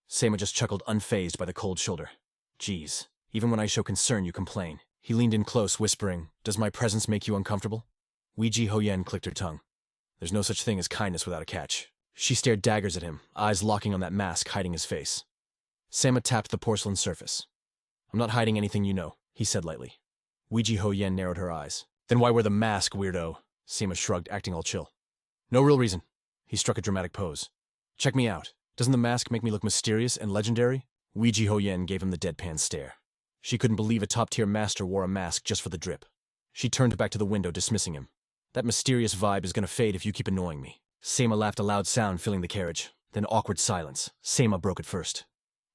S1: Sama just chuckled, unfazed by the cold shoulder. Geez, even when I show concern, you complain. He leaned in close, whispering, Does my presence make you uncomfortable? Weiji Hoyen clicked her tongue. There's no such thing as kindness without a catch. She stared daggers at him, eyes locking on that mask hiding his face. Sama tapped the porcelain surface. I'm not hiding anything, you know, he said lightly. Weiji Hoyen narrowed her eyes. Then why wear the mask, weirdo? Sama shrugged, acting all chill. No real reason. He struck a dramatic pose. Check me out. Doesn't the mask make me look mysterious and legendary? Weiji Hoyen gave him the deadpan stare. She couldn't believe a top-tier master wore a mask just for the drip. She turned back to the window, dismissing him. That mysterious vibe is gonna fade if you keep annoying me. Sama laughed, a loud sound filling the carriage. Then awkward silence. Sama broke it first.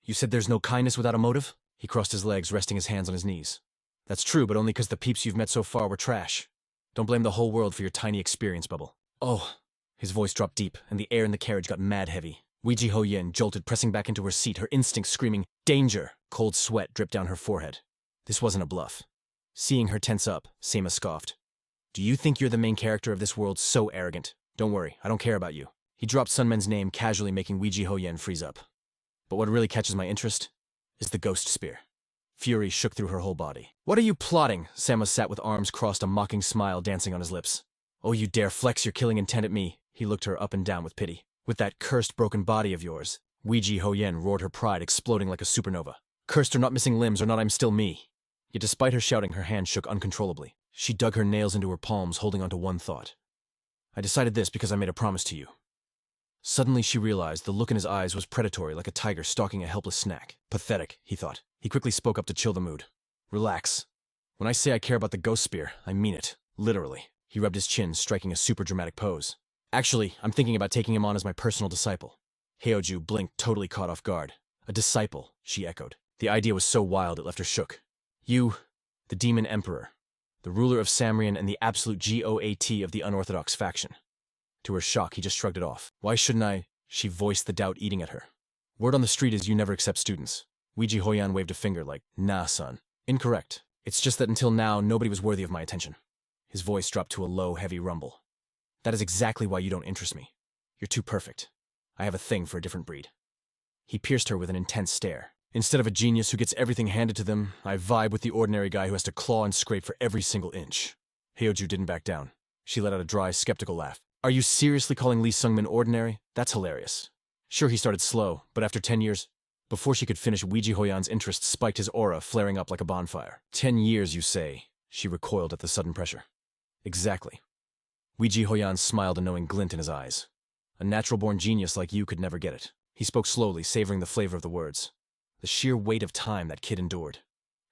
S1: You said there's no kindness without a motive? He crossed his legs, resting his hands on his knees. That's true, but only 'cause the peeps you've met so far were trash. Don't blame the whole world for your tiny experience bubble. Oh. His voice dropped deep, and the air in the carriage got mad heavy. Weiji Hoyen jolted, pressing back into her seat, her instincts screaming, Danger! Cold sweat dripped down her forehead. This wasn't a bluff. Seeing her tense up, Sama scoffed. Do you think you're the main character of this world, so arrogant? Don't worry, I don't care about you. He dropped Sunman's name, casually making Weiji Hoyen freeze up. But what really catches my interest is the ghost spear. Fury shook through her whole body. What are you plotting? Sama sat with arms crossed, a mocking smile dancing on his lips. Oh, you dare flex your killing intent at me? He looked her up and down with pity. With that cursed broken body of yours. Weiji Hoyen roared, her pride exploding like a supernova. Cursed or not, missing limbs or not, I'm still me. Yet despite her shouting, her hand shook uncontrollably. She dug her nails into her palms, holding on to one thought. I decided this because I made a promise to you. Suddenly she realized the look in his eyes was predatory, like a tiger stalking a helpless snack. Pathetic, he thought. He quickly spoke up to chill the mood. Relax. When I say I care about the ghost spear, I mean it. Literally. He rubbed his chin, striking a super dramatic pose. Actually, I'm thinking about taking him on as my personal disciple. Heoju blinked, totally caught off guard. A disciple, she echoed. The idea was so wild it left her shook. You, the Demon Emperor, the ruler of Samrian and the absolute GOAT of the unorthodox faction. To her shock, he just shrugged it off. Why shouldn't I? She voiced the doubt eating at her. Word on the street is you never accept students. Weiji Hoyen waved a finger like, nah, son. Incorrect. It's just that until now, nobody was worthy of my attention. His voice dropped to a low, heavy rumble. That is exactly why you don't interest me. You're too perfect. I have a thing for a different breed. He pierced her with an intense stare. Instead of a genius who gets everything handed to them, I vibe with the ordinary guy who has to claw and scrape for every single inch. Heoju didn't back down. She let out a dry, skeptical laugh. Are you seriously calling Lee Sungmin ordinary? That's hilarious. Sure, he started slow, but after 10 years... Before she could finish, Weiji Hoyen's interest spiked, his aura flaring up like a bonfire. 10 years, you say? She recoiled at the sudden pressure. Exactly. Weiji Hoyen smiled, a knowing glint in his eyes. A natural-born genius like you could never get it. He spoke slowly, savoring the flavor of the words. The sheer weight of time that kid endured.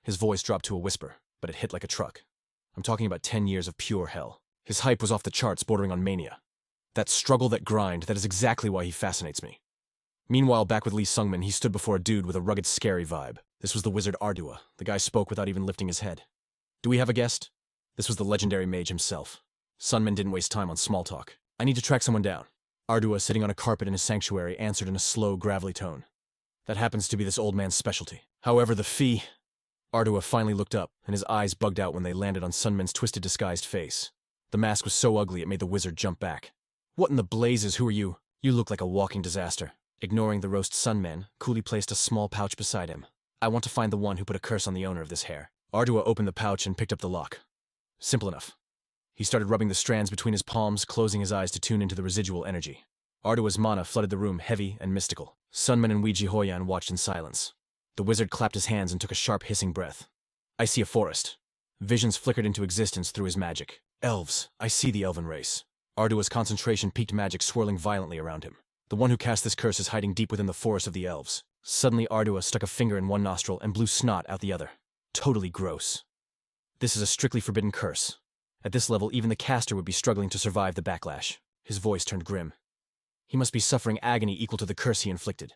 S1: His voice dropped to a whisper, but it hit like a truck. I'm talking about 10 years of pure hell. His hype was off the charts, bordering on mania. That struggle, that grind, that is exactly why he fascinates me. Meanwhile, back with Lee Sungmin, he stood before a dude with a rugged, scary vibe. This was the wizard Ardua. The guy spoke without even lifting his head. Do we have a guest? This was the legendary mage himself. Sunmin didn't waste time on small talk. I need to track someone down. Ardua, sitting on a carpet in his sanctuary, answered in a slow, gravelly tone. That happens to be this old man's specialty. However, the fee... Ardua finally looked up, and his eyes bugged out when they landed on Sunmin's twisted, disguised face. The mask was so ugly it made the wizard jump back. What in the blazes, who are you? You look like a walking disaster. Ignoring the roast Sunman, coolly placed a small pouch beside him. I want to find the one who put a curse on the owner of this hair. Ardua opened the pouch and picked up the lock. Simple enough. He started rubbing the strands between his palms, closing his eyes to tune into the residual energy. Ardua's mana flooded the room, heavy and mystical. Sunman and Weiji Hoyen watched in silence. The wizard clapped his hands and took a sharp, hissing breath. I see a forest. Visions flickered into existence through his magic. Elves, I see the elven race. Ardua's concentration peaked magic swirling violently around him. The one who cast this curse is hiding deep within the forest of the elves. Suddenly Ardua stuck a finger in one nostril and blew snot out the other. Totally gross. This is a strictly forbidden curse. At this level, even the caster would be struggling to survive the backlash. His voice turned grim. He must be suffering agony equal to the curse he inflicted.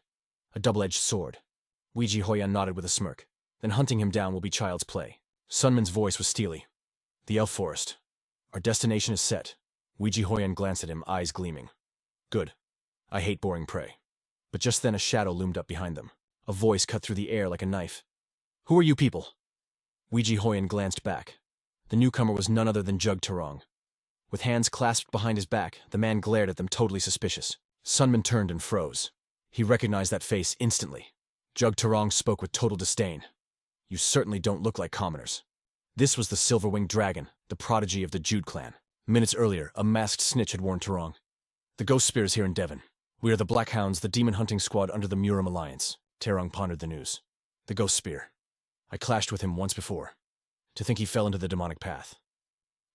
S1: A double-edged sword. Weiji Hoyan nodded with a smirk. Then hunting him down will be child's play. Sunman's voice was steely. The elf forest. Our destination is set. Weiji Hoyan glanced at him, eyes gleaming. Good. I hate boring prey. But just then a shadow loomed up behind them. A voice cut through the air like a knife. Who are you people? Weiji Hoyan glanced back. The newcomer was none other than Jug Tarong. With hands clasped behind his back, the man glared at them totally suspicious. Sunman turned and froze. He recognized that face instantly. Jug Tarong spoke with total disdain. You certainly don't look like commoners. This was the Silver-Winged Dragon, the prodigy of the Jude clan. Minutes earlier, a masked snitch had warned Tarong. The Ghost Spear is here in Devon. We are the Black Hounds, the demon hunting squad under the Muram Alliance. Tarong pondered the news. The Ghost Spear. I clashed with him once before. To think he fell into the demonic path.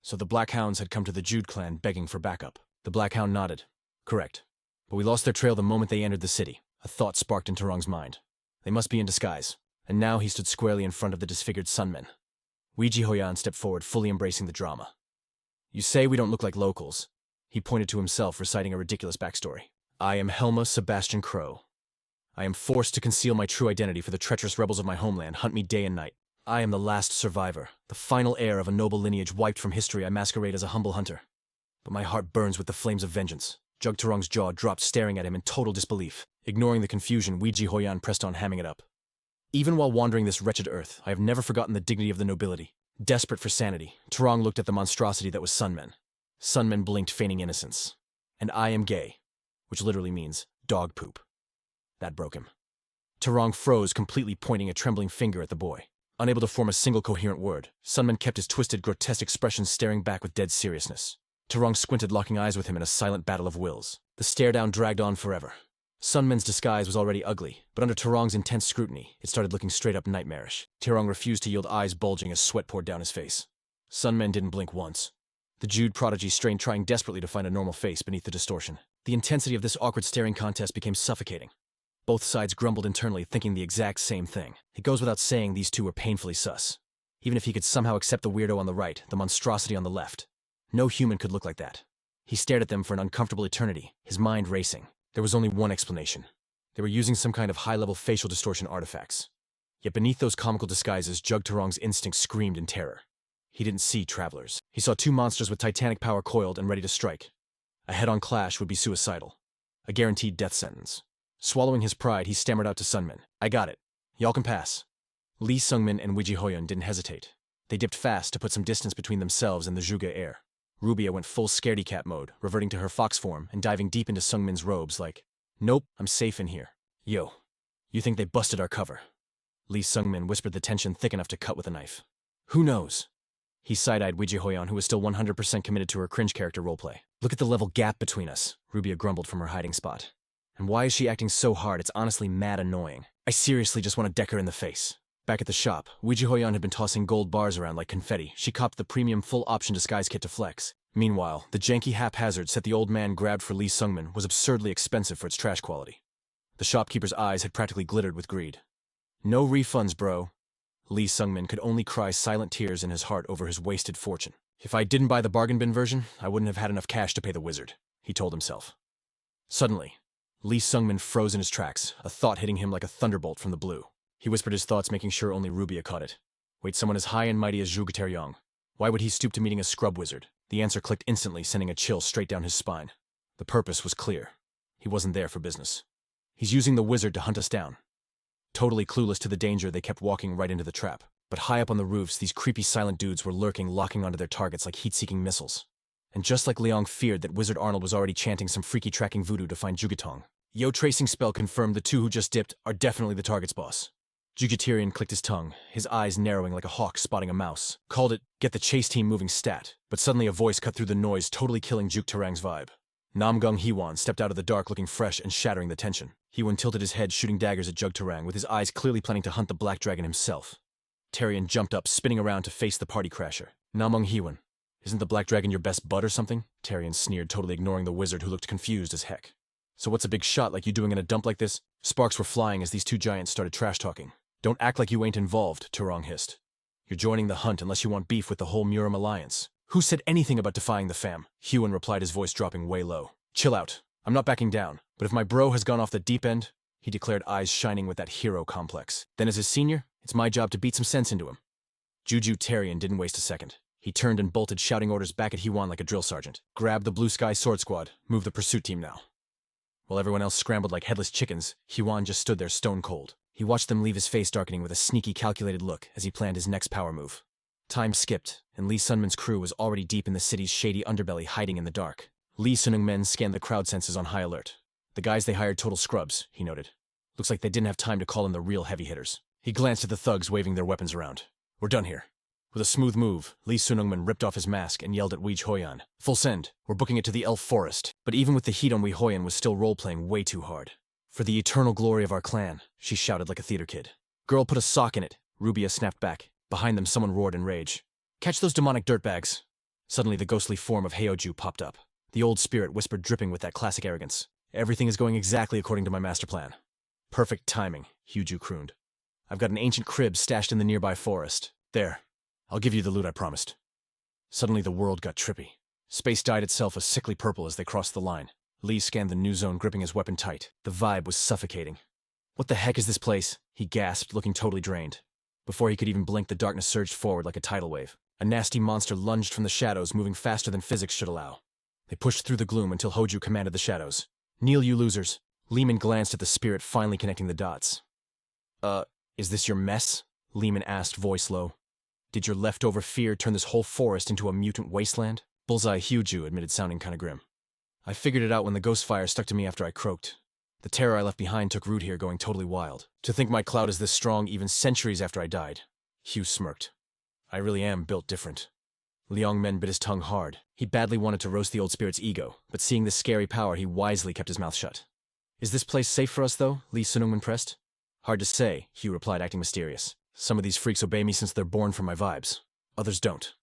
S1: So the Black Hounds had come to the Jude clan begging for backup. The Black Hound nodded. Correct. But we lost their trail the moment they entered the city. A thought sparked in Tarong's mind. They must be in disguise. And now he stood squarely in front of the disfigured Sunmen. Weiji Hoyan stepped forward, fully embracing the drama. You say we don't look like locals. He pointed to himself, reciting a ridiculous backstory. I am Helma Sebastian Crow. I am forced to conceal my true identity for the treacherous rebels of my homeland hunt me day and night. I am the last survivor, the final heir of a noble lineage wiped from history. I masquerade as a humble hunter. But my heart burns with the flames of vengeance. Jug Tarong's jaw dropped, staring at him in total disbelief. Ignoring the confusion, Weiji Hoyan pressed on, hamming it up. Even while wandering this wretched earth, I have never forgotten the dignity of the nobility. Desperate for sanity, Tarong looked at the monstrosity that was Sunmen. Sunmen blinked, feigning innocence. And I am gay, which literally means dog poop. That broke him. Tarong froze, completely pointing a trembling finger at the boy. Unable to form a single coherent word, Sunman kept his twisted, grotesque expression, staring back with dead seriousness. Tarong squinted, locking eyes with him in a silent battle of wills. The stare-down dragged on forever. Sunman's disguise was already ugly, but under Tarong's intense scrutiny, it started looking straight-up nightmarish. Tarong refused to yield, eyes bulging as sweat poured down his face. Sunman didn't blink once. The Jude prodigy strained, trying desperately to find a normal face beneath the distortion. The intensity of this awkward staring contest became suffocating. Both sides grumbled internally, thinking the exact same thing. It goes without saying these two were painfully sus. Even if he could somehow accept the weirdo on the right, the monstrosity on the left. No human could look like that. He stared at them for an uncomfortable eternity, his mind racing. There was only one explanation. They were using some kind of high-level facial distortion artifacts. Yet beneath those comical disguises, Jug Tarong's instinct screamed in terror. He didn't see travelers. He saw two monsters with titanic power coiled and ready to strike. A head-on clash would be suicidal. A guaranteed death sentence. Swallowing his pride, he stammered out to Sunman. I got it. Y'all can pass. Lee Sungmin and Weiji Hoyan didn't hesitate. They dipped fast to put some distance between themselves and the Zhuge air. Rubia went full scaredy-cat mode, reverting to her fox form and diving deep into Sungmin's robes like, Nope, I'm safe in here. Yo, you think they busted our cover? Lee Sungmin whispered, the tension thick enough to cut with a knife. Who knows? He side-eyed Weiji Hoyan, who was still 100% committed to her cringe character roleplay. Look at the level gap between us, Rubia grumbled from her hiding spot. And why is she acting so hard? It's honestly mad annoying. I seriously just want to deck her in the face. Back at the shop, Weiji Hoyan had been tossing gold bars around like confetti. She copped the premium full-option disguise kit to flex. Meanwhile, the janky haphazard set the old man grabbed for Lee Sungmin was absurdly expensive for its trash quality. The shopkeeper's eyes had practically glittered with greed. No refunds, bro. Lee Sungmin could only cry silent tears in his heart over his wasted fortune. If I didn't buy the bargain bin version, I wouldn't have had enough cash to pay the wizard, he told himself. Suddenly, Lee Sungmin froze in his tracks, a thought hitting him like a thunderbolt from the blue. He whispered his thoughts, making sure only Rubia caught it. Wait, someone as high and mighty as Zhuge Taryong. Why would he stoop to meeting a scrub wizard? The answer clicked instantly, sending a chill straight down his spine. The purpose was clear. He wasn't there for business. He's using the wizard to hunt us down. Totally clueless to the danger, they kept walking right into the trap. But high up on the roofs, these creepy silent dudes were lurking, locking onto their targets like heat-seeking missiles. And just like Leong feared, that Wizard Arnold was already chanting some freaky tracking voodoo to find Jugetong. Yo tracing spell confirmed the two who just dipped are definitely the target's boss. Jugetirian clicked his tongue, his eyes narrowing like a hawk spotting a mouse. Called it, get the chase team moving stat. But suddenly a voice cut through the noise, totally killing Juk Tarang's vibe. Namgung Hewan stepped out of the dark looking fresh and shattering the tension. Hewan tilted his head, shooting daggers at Jug Tarang, with his eyes clearly planning to hunt the Black Dragon himself. Tarion jumped up, spinning around to face the party crasher. Namong Hiwan. Isn't the black dragon your best bud or something? Tarion sneered, totally ignoring the wizard who looked confused as heck. So what's a big shot like you doing in a dump like this? Sparks were flying as these two giants started trash-talking. Don't act like you ain't involved, Turong hissed. You're joining the hunt unless you want beef with the whole Muram alliance. Who said anything about defying the fam? Huan replied, his voice dropping way low. Chill out. I'm not backing down. But if my bro has gone off the deep end, he declared, eyes shining with that hero complex, then as his senior, it's my job to beat some sense into him. Juju Tarion didn't waste a second. He turned and bolted, shouting orders back at Hiwan like a drill sergeant. Grab the Blue Sky Sword Squad. Move the pursuit team now. While everyone else scrambled like headless chickens, Hiwan just stood there stone cold. He watched them leave, his face darkening with a sneaky, calculated look as he planned his next power move. Time skipped, and Lee Sunman's crew was already deep in the city's shady underbelly, hiding in the dark. Lee Sunung men scanned the crowd senses on high alert. The guys they hired total scrubs, he noted. Looks like they didn't have time to call in the real heavy hitters. He glanced at the thugs waving their weapons around. We're done here. With a smooth move, Lee Sunungman ripped off his mask and yelled at Weej Hoyan. Full send. We're booking it to the Elf Forest. But even with the heat on, Wee Hoyan was still role-playing way too hard. For the eternal glory of our clan, she shouted like a theater kid. Girl, put a sock in it. Rubia snapped back. Behind them, someone roared in rage. Catch those demonic dirtbags. Suddenly, the ghostly form of Heoju popped up. The old spirit whispered, dripping with that classic arrogance. Everything is going exactly according to my master plan. Perfect timing, Heoju crooned. I've got an ancient crib stashed in the nearby forest. There. I'll give you the loot I promised. Suddenly the world got trippy. Space dyed itself a sickly purple as they crossed the line. Lee scanned the new zone, gripping his weapon tight. The vibe was suffocating. What the heck is this place? He gasped, looking totally drained. Before he could even blink, the darkness surged forward like a tidal wave. A nasty monster lunged from the shadows, moving faster than physics should allow. They pushed through the gloom until Hoju commanded the shadows. Kneel, you losers. Lehman glanced at the spirit, finally connecting the dots. Is this your mess? Lehman asked, voice low. Did your leftover fear turn this whole forest into a mutant wasteland? Bullseye Huju admitted, sounding kinda grim. I figured it out when the ghost fire stuck to me after I croaked. The terror I left behind took root here, going totally wild. To think my cloud is this strong even centuries after I died. Hugh smirked. I really am built different. Liang Men bit his tongue hard. He badly wanted to roast the old spirit's ego, but seeing this scary power, he wisely kept his mouth shut. Is this place safe for us, though? Lee Sunungman pressed. Hard to say, Hugh replied, acting mysterious. Some of these freaks obey me since they're born from my vibes. Others don't.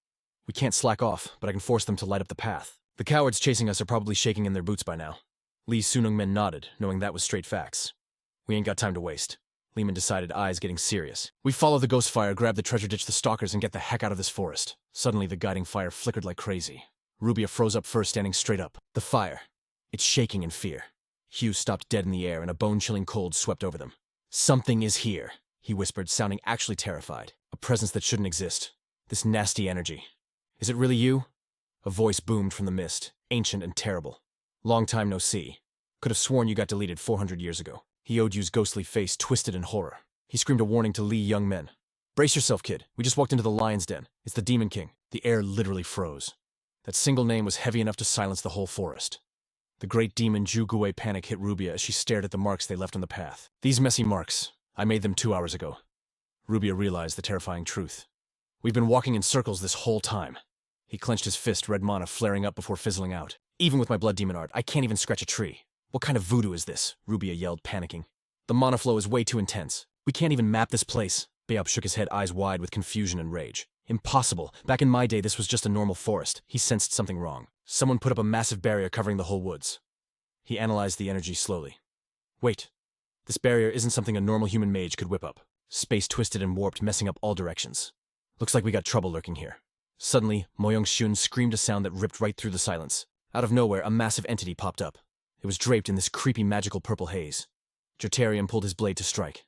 S1: We can't slack off, but I can force them to light up the path. The cowards chasing us are probably shaking in their boots by now. Lee Sunungmen nodded, knowing that was straight facts. We ain't got time to waste. Lehman decided, eyes getting serious. We follow the ghost fire, grab the treasure, ditch the stalkers, and get the heck out of this forest. Suddenly, the guiding fire flickered like crazy. Rubia froze up first, standing straight up. The fire. It's shaking in fear. Hugh stopped dead in the air, and a bone-chilling cold swept over them. Something is here, he whispered, sounding actually terrified. A presence that shouldn't exist. This nasty energy. Is it really you? A voice boomed from the mist, ancient and terrible. Long time no see. Could have sworn you got deleted 400 years ago. Heoju's ghostly face twisted in horror. He screamed a warning to Lee Young Men. Brace yourself, kid. We just walked into the Lion's Den. It's the Demon King. The air literally froze. That single name was heavy enough to silence the whole forest. The great demon Jugue panic hit Rubia as she stared at the marks they left on the path. These messy marks. I made them 2 hours ago. Rubia realized the terrifying truth. We've been walking in circles this whole time. He clenched his fist, red mana flaring up before fizzling out. Even with my blood demon art, I can't even scratch a tree. What kind of voodoo is this? Rubia yelled, panicking. The mana flow is way too intense. We can't even map this place. Bayab shook his head, eyes wide with confusion and rage. Impossible. Back in my day, this was just a normal forest. He sensed something wrong. Someone put up a massive barrier covering the whole woods. He analyzed the energy slowly. Wait. This barrier isn't something a normal human mage could whip up. Space twisted and warped, messing up all directions. Looks like we got trouble lurking here. Suddenly, Moyong Shun screamed a sound that ripped right through the silence. Out of nowhere, a massive entity popped up. It was draped in this creepy magical purple haze. Jotarian pulled his blade to strike.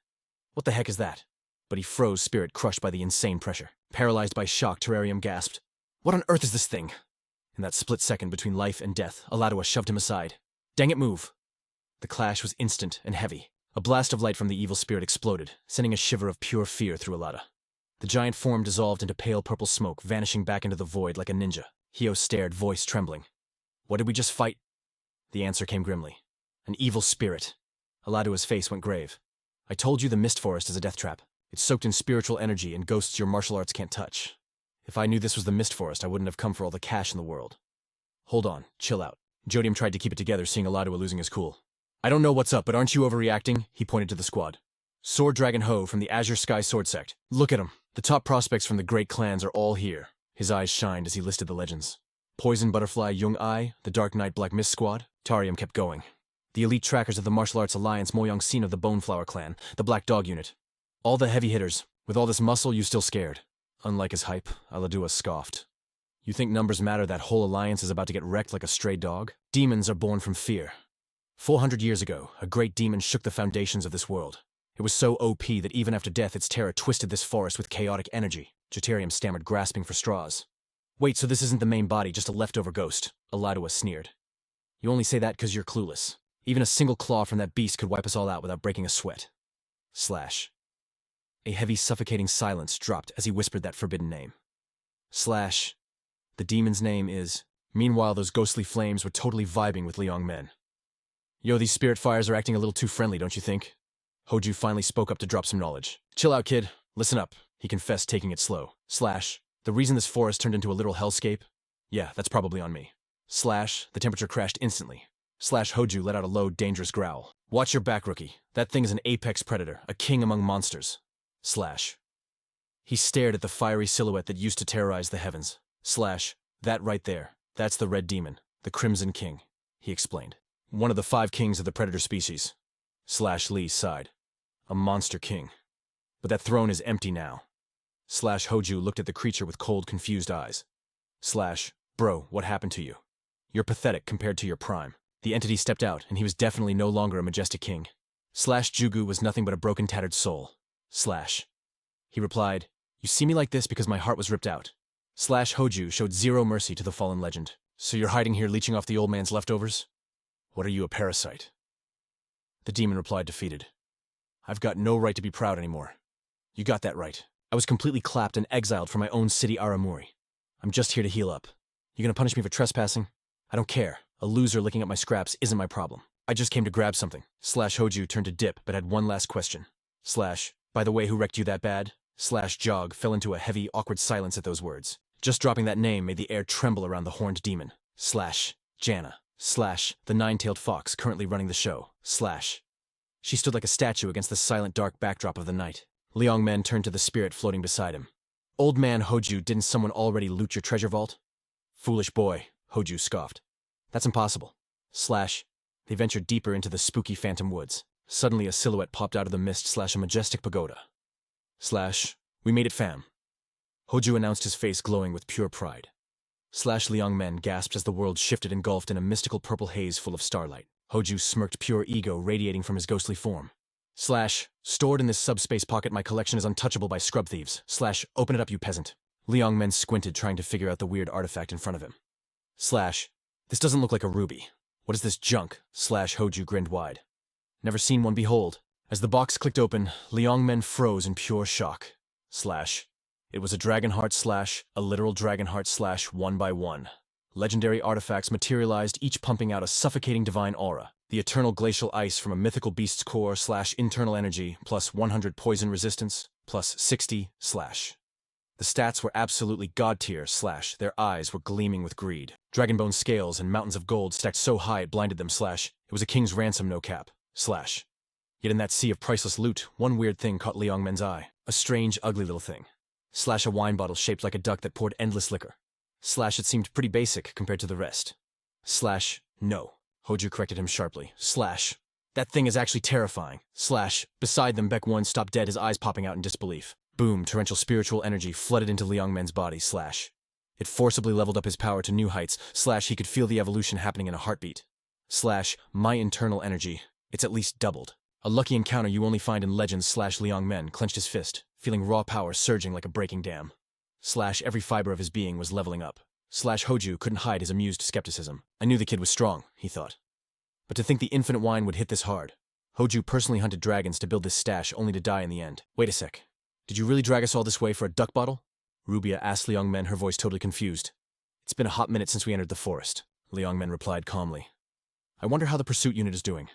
S1: What the heck is that? But he froze, spirit crushed by the insane pressure. Paralyzed by shock, Terrarium gasped. What on earth is this thing? In that split second between life and death, Aladua shoved him aside. Dang it, move! The clash was instant and heavy. A blast of light from the evil spirit exploded, sending a shiver of pure fear through Alada. The giant form dissolved into pale purple smoke, vanishing back into the void like a ninja. Hio stared, voice trembling. What did we just fight? The answer came grimly. An evil spirit. Aladua's face went grave. I told you the mist forest is a death trap. It's soaked in spiritual energy and ghosts your martial arts can't touch. If I knew this was the mist forest, I wouldn't have come for all the cash in the world. Hold on, chill out. Jodium tried to keep it together, seeing Aladua losing his cool. I don't know what's up, but aren't you overreacting? He pointed to the squad. Sword Dragon Ho from the Azure Sky Sword Sect. Look at him. The top prospects from the great clans are all here. His eyes shined as he listed the legends. Poison Butterfly Young Ai, the Dark Knight Black Mist Squad. Tarium kept going. The elite trackers of the Martial Arts Alliance Moyang Sin of the Boneflower Clan, the Black Dog Unit. All the heavy hitters. With all this muscle, you still scared. Unlike his hype, Aladua scoffed. You think numbers matter? That whole alliance is about to get wrecked like a stray dog? Demons are born from fear. 400 years ago, a great demon shook the foundations of this world. It was so OP that even after death, its terror twisted this forest with chaotic energy. Jeterium stammered, grasping for straws. Wait, so this isn't the main body, just a leftover ghost? Aladua sneered. You only say that because you're clueless. Even a single claw from that beast could wipe us all out without breaking a sweat. Slash. A heavy, suffocating silence dropped as he whispered that forbidden name. Slash. The demon's name is... Meanwhile, those ghostly flames were totally vibing with Liang Men. Yo, these spirit fires are acting a little too friendly, don't you think? Hoju finally spoke up to drop some knowledge. Chill out, kid. Listen up, he confessed, taking it slow. Slash. The reason this forest turned into a literal hellscape? Yeah, that's probably on me. Slash. The temperature crashed instantly. Slash. Hoju let out a low, dangerous growl. Watch your back, rookie. That thing is an apex predator, a king among monsters. Slash. He stared at the fiery silhouette that used to terrorize the heavens. Slash. That right there. That's the Red Demon, the Crimson King, he explained. One of the 5 kings of the predator species. Slash. Lee sighed. A monster king. But that throne is empty now. Slash. Hoju looked at the creature with cold, confused eyes. Slash. Bro, what happened to you? You're pathetic compared to your prime. The entity stepped out, and he was definitely no longer a majestic king. Slash. Jugu was nothing but a broken, tattered soul. Slash. He replied, You see me like this because my heart was ripped out. Slash. Hoju showed zero mercy to the fallen legend. So you're hiding here leeching off the old man's leftovers? What are you, a parasite? The demon replied, defeated. I've got no right to be proud anymore. You got that right. I was completely clapped and exiled from my own city, Aramuri. I'm just here to heal up. You gonna punish me for trespassing? I don't care. A loser licking up my scraps isn't my problem. I just came to grab something. Slash. Hoju turned to dip, but had one last question. Slash. By the way, who wrecked you that bad? Slash. Jog fell into a heavy, awkward silence at those words. Just dropping that name made the air tremble around the horned demon. Slash. Jana. Slash. The 9-tailed fox currently running the show. Slash. She stood like a statue against the silent, dark backdrop of the night. Liang Men turned to the spirit floating beside him. Old man Hoju, didn't someone already loot your treasure vault? Foolish boy, Hoju scoffed. That's impossible. Slash. They ventured deeper into the spooky phantom woods. Suddenly a silhouette popped out of the mist. Slash. A majestic pagoda. Slash. We made it, fam. Hoju announced, his face glowing with pure pride. Slash. Liang Men gasped as the world shifted, engulfed in a mystical purple haze full of starlight. Hoju smirked, pure ego radiating from his ghostly form. Slash. Stored in this subspace pocket, my collection is untouchable by scrub thieves. Slash. Open it up, you peasant. Liang Men squinted, trying to figure out the weird artifact in front of him. Slash. This doesn't look like a ruby. What is this junk? Slash. Hoju grinned wide. Never seen one, behold. As the box clicked open, Liang Men froze in pure shock. Slash. It was a dragon heart. Slash. A literal dragon heart. Slash. One by one. Legendary artifacts materialized, each pumping out a suffocating divine aura. The eternal glacial ice from a mythical beast's core. Slash. Internal energy, plus 100 poison resistance, plus 60, slash. The stats were absolutely god tier. Slash. Their eyes were gleaming with greed. Dragonbone scales and mountains of gold stacked so high it blinded them. Slash. It was a king's ransom, no cap. Slash. Yet in that sea of priceless loot, one weird thing caught Liang Men's eye. A strange, ugly little thing. Slash. A wine bottle shaped like a duck that poured endless liquor. Slash. It seemed pretty basic compared to the rest. Slash. No. Hoju corrected him sharply. Slash. That thing is actually terrifying. Slash. Beside them, Baek One stopped dead, his eyes popping out in disbelief. Boom, torrential spiritual energy flooded into Liang Men's body. Slash. It forcibly leveled up his power to new heights. Slash. He could feel the evolution happening in a heartbeat. Slash. My internal energy. It's at least doubled. A lucky encounter you only find in legends. Slash. Liang Men clenched his fist, feeling raw power surging like a breaking dam. Slash. Every fiber of his being was leveling up. Slash. Hoju couldn't hide his amused skepticism. I knew the kid was strong, he thought. But to think the infinite wine would hit this hard. Hoju personally hunted dragons to build this stash, only to die in the end. Wait a sec. Did you really drag us all this way for a duck bottle? Rubia asked Liang Men, her voice totally confused. It's been a hot minute since we entered the forest, Liang Men replied calmly. I wonder how the pursuit unit is doing.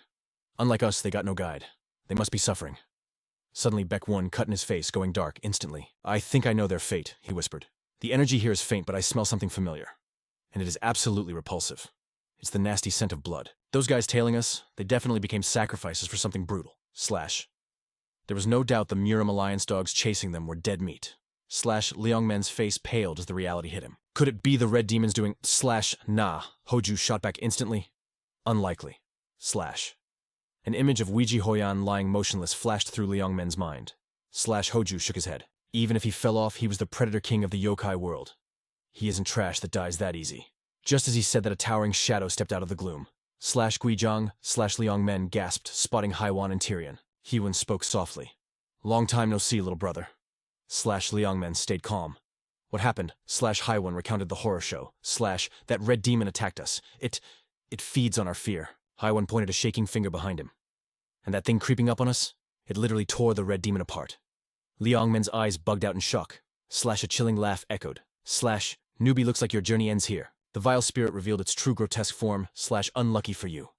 S1: Unlike us, they got no guide. They must be suffering. Suddenly, Baek One cut in his face, going dark instantly. I think I know their fate, he whispered. The energy here is faint, but I smell something familiar. And it is absolutely repulsive. It's the nasty scent of blood. Those guys tailing us, they definitely became sacrifices for something brutal. Slash. There was no doubt the Murim Alliance dogs chasing them were dead meat. Liang Men's face paled as the reality hit him. Could it be the red demons doing nah? Hoju shot back instantly. Unlikely. An image of Ouija Hoyan lying motionless flashed through Liang Men's mind. Hoju shook his head. Even if he fell off, he was the predator king of the yokai world. He isn't trash that dies that easy. Just as he said that, a towering shadow stepped out of the gloom. Guizhang, Liang Men gasped, spotting Haiwan and Tyrion. Hewen spoke softly. Long time no see, little brother. Liang Men stayed calm. What happened? Haiwan recounted the horror show. That red demon attacked us. It feeds on our fear. Haiwan pointed a shaking finger behind him. And that thing creeping up on us? It literally tore the red demon apart. Liang Men's eyes bugged out in shock. A chilling laugh echoed. Newbie, looks like your journey ends here. The vile spirit revealed its true grotesque form. Unlucky for you.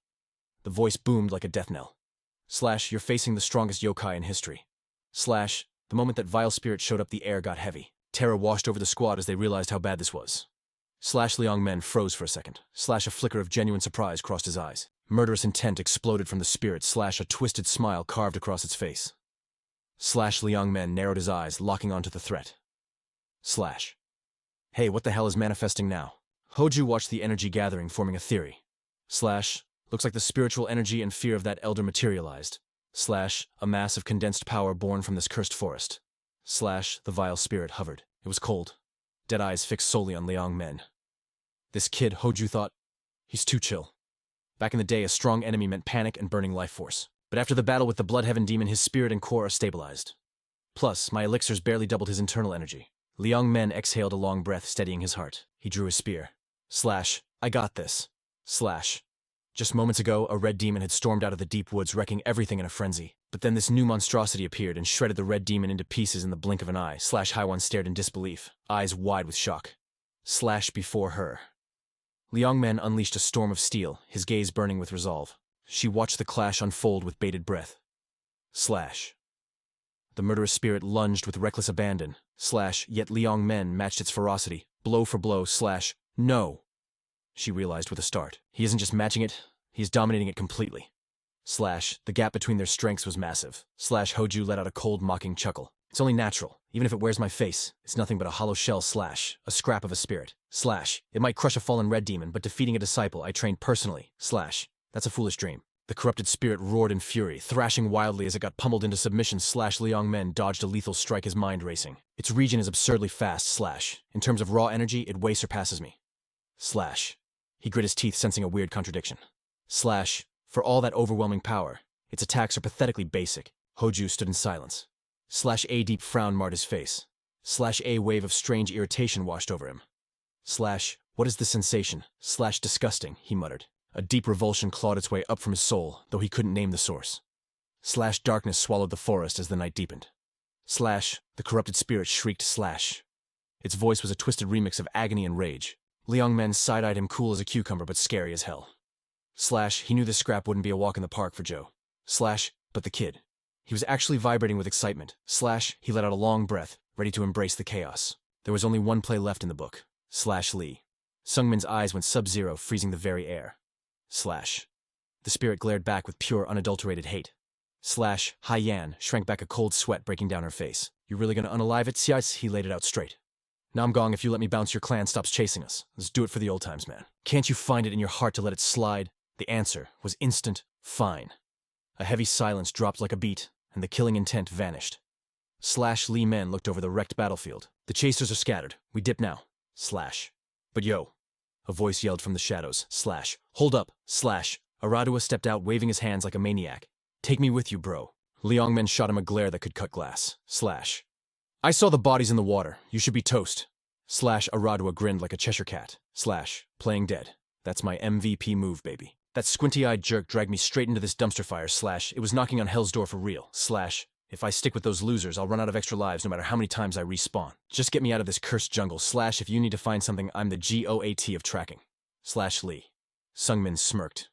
S1: The voice boomed like a death knell. You're facing the strongest yokai in history. The moment that vile spirit showed up, the air got heavy. Terror washed over the squad as they realized how bad this was. Liang Men froze for a second. A flicker of genuine surprise crossed his eyes. Murderous intent exploded from the spirit. A twisted smile carved across its face. Liang Men narrowed his eyes, locking onto the threat. Hey, what the hell is manifesting now? Hoju watched the energy gathering, forming a theory. Looks like the spiritual energy and fear of that elder materialized. A mass of condensed power born from this cursed forest. The vile spirit hovered. It was cold. Dead eyes fixed solely on Liang Men. This kid, Hoju thought, he's too chill. Back in the day, a strong enemy meant panic and burning life force. But after the battle with the Bloodheaven demon, his spirit and core are stabilized. Plus, my elixirs barely doubled his internal energy. Liang Men exhaled a long breath, steadying his heart. He drew his spear. I got this. Just moments ago, a red demon had stormed out of the deep woods, wrecking everything in a frenzy. But then this new monstrosity appeared and shredded the red demon into pieces in the blink of an eye. Haiwan stared in disbelief, eyes wide with shock. Before her. Liang Men unleashed a storm of steel, his gaze burning with resolve. She watched the clash unfold with bated breath. The murderous spirit lunged with reckless abandon. Yet Liang Men matched its ferocity, blow for blow. No! She realized with a start. He isn't just matching it, he's dominating it completely. The gap between their strengths was massive. Hoju let out a cold, mocking chuckle. It's only natural. Even if it wears my face, it's nothing but a hollow shell. A scrap of a spirit. It might crush a fallen red demon, but defeating a disciple I trained personally. That's a foolish dream. The corrupted spirit roared in fury, thrashing wildly as it got pummeled into submission. Liang Men dodged a lethal strike, his mind racing. Its regen is absurdly fast. In terms of raw energy, it way surpasses me. He grit his teeth, sensing a weird contradiction. For all that overwhelming power, its attacks are pathetically basic. Hoju stood in silence. A deep frown marred his face. A wave of strange irritation washed over him. What is the sensation? Disgusting, he muttered. A deep revulsion clawed its way up from his soul, though he couldn't name the source. Darkness swallowed the forest as the night deepened. The corrupted spirit shrieked. Its voice was a twisted remix of agony and rage. Liang Men side-eyed him, cool as a cucumber but scary as hell. He knew this scrap wouldn't be a walk in the park for Joe. But the kid. He was actually vibrating with excitement. He let out a long breath, ready to embrace the chaos. There was only one play left in the book. Lee. Sungmin's eyes went sub-zero, freezing the very air. The spirit glared back with pure, unadulterated hate. Haiyan shrank back, a cold sweat breaking down her face. You really gonna unalive it, Xiais? He laid it out straight. Namgong, if you let me bounce, your clan stops chasing us. Let's do it for the old times, man. Can't you find it in your heart to let it slide? The answer was instant, fine. A heavy silence dropped like a beat, and the killing intent vanished. Li Men looked over the wrecked battlefield. The chasers are scattered. We dip now. But yo. A voice yelled from the shadows. Hold up. Aradua stepped out, waving his hands like a maniac. Take me with you, bro. Liang Men shot him a glare that could cut glass. I saw the bodies in the water. You should be toast. Aradua grinned like a Cheshire cat. Playing dead. That's my MVP move, baby. That squinty-eyed jerk dragged me straight into this dumpster fire. It was knocking on hell's door for real. If I stick with those losers, I'll run out of extra lives no matter how many times I respawn. Just get me out of this cursed jungle. If you need to find something, I'm the GOAT of tracking. Lee. Sungmin smirked.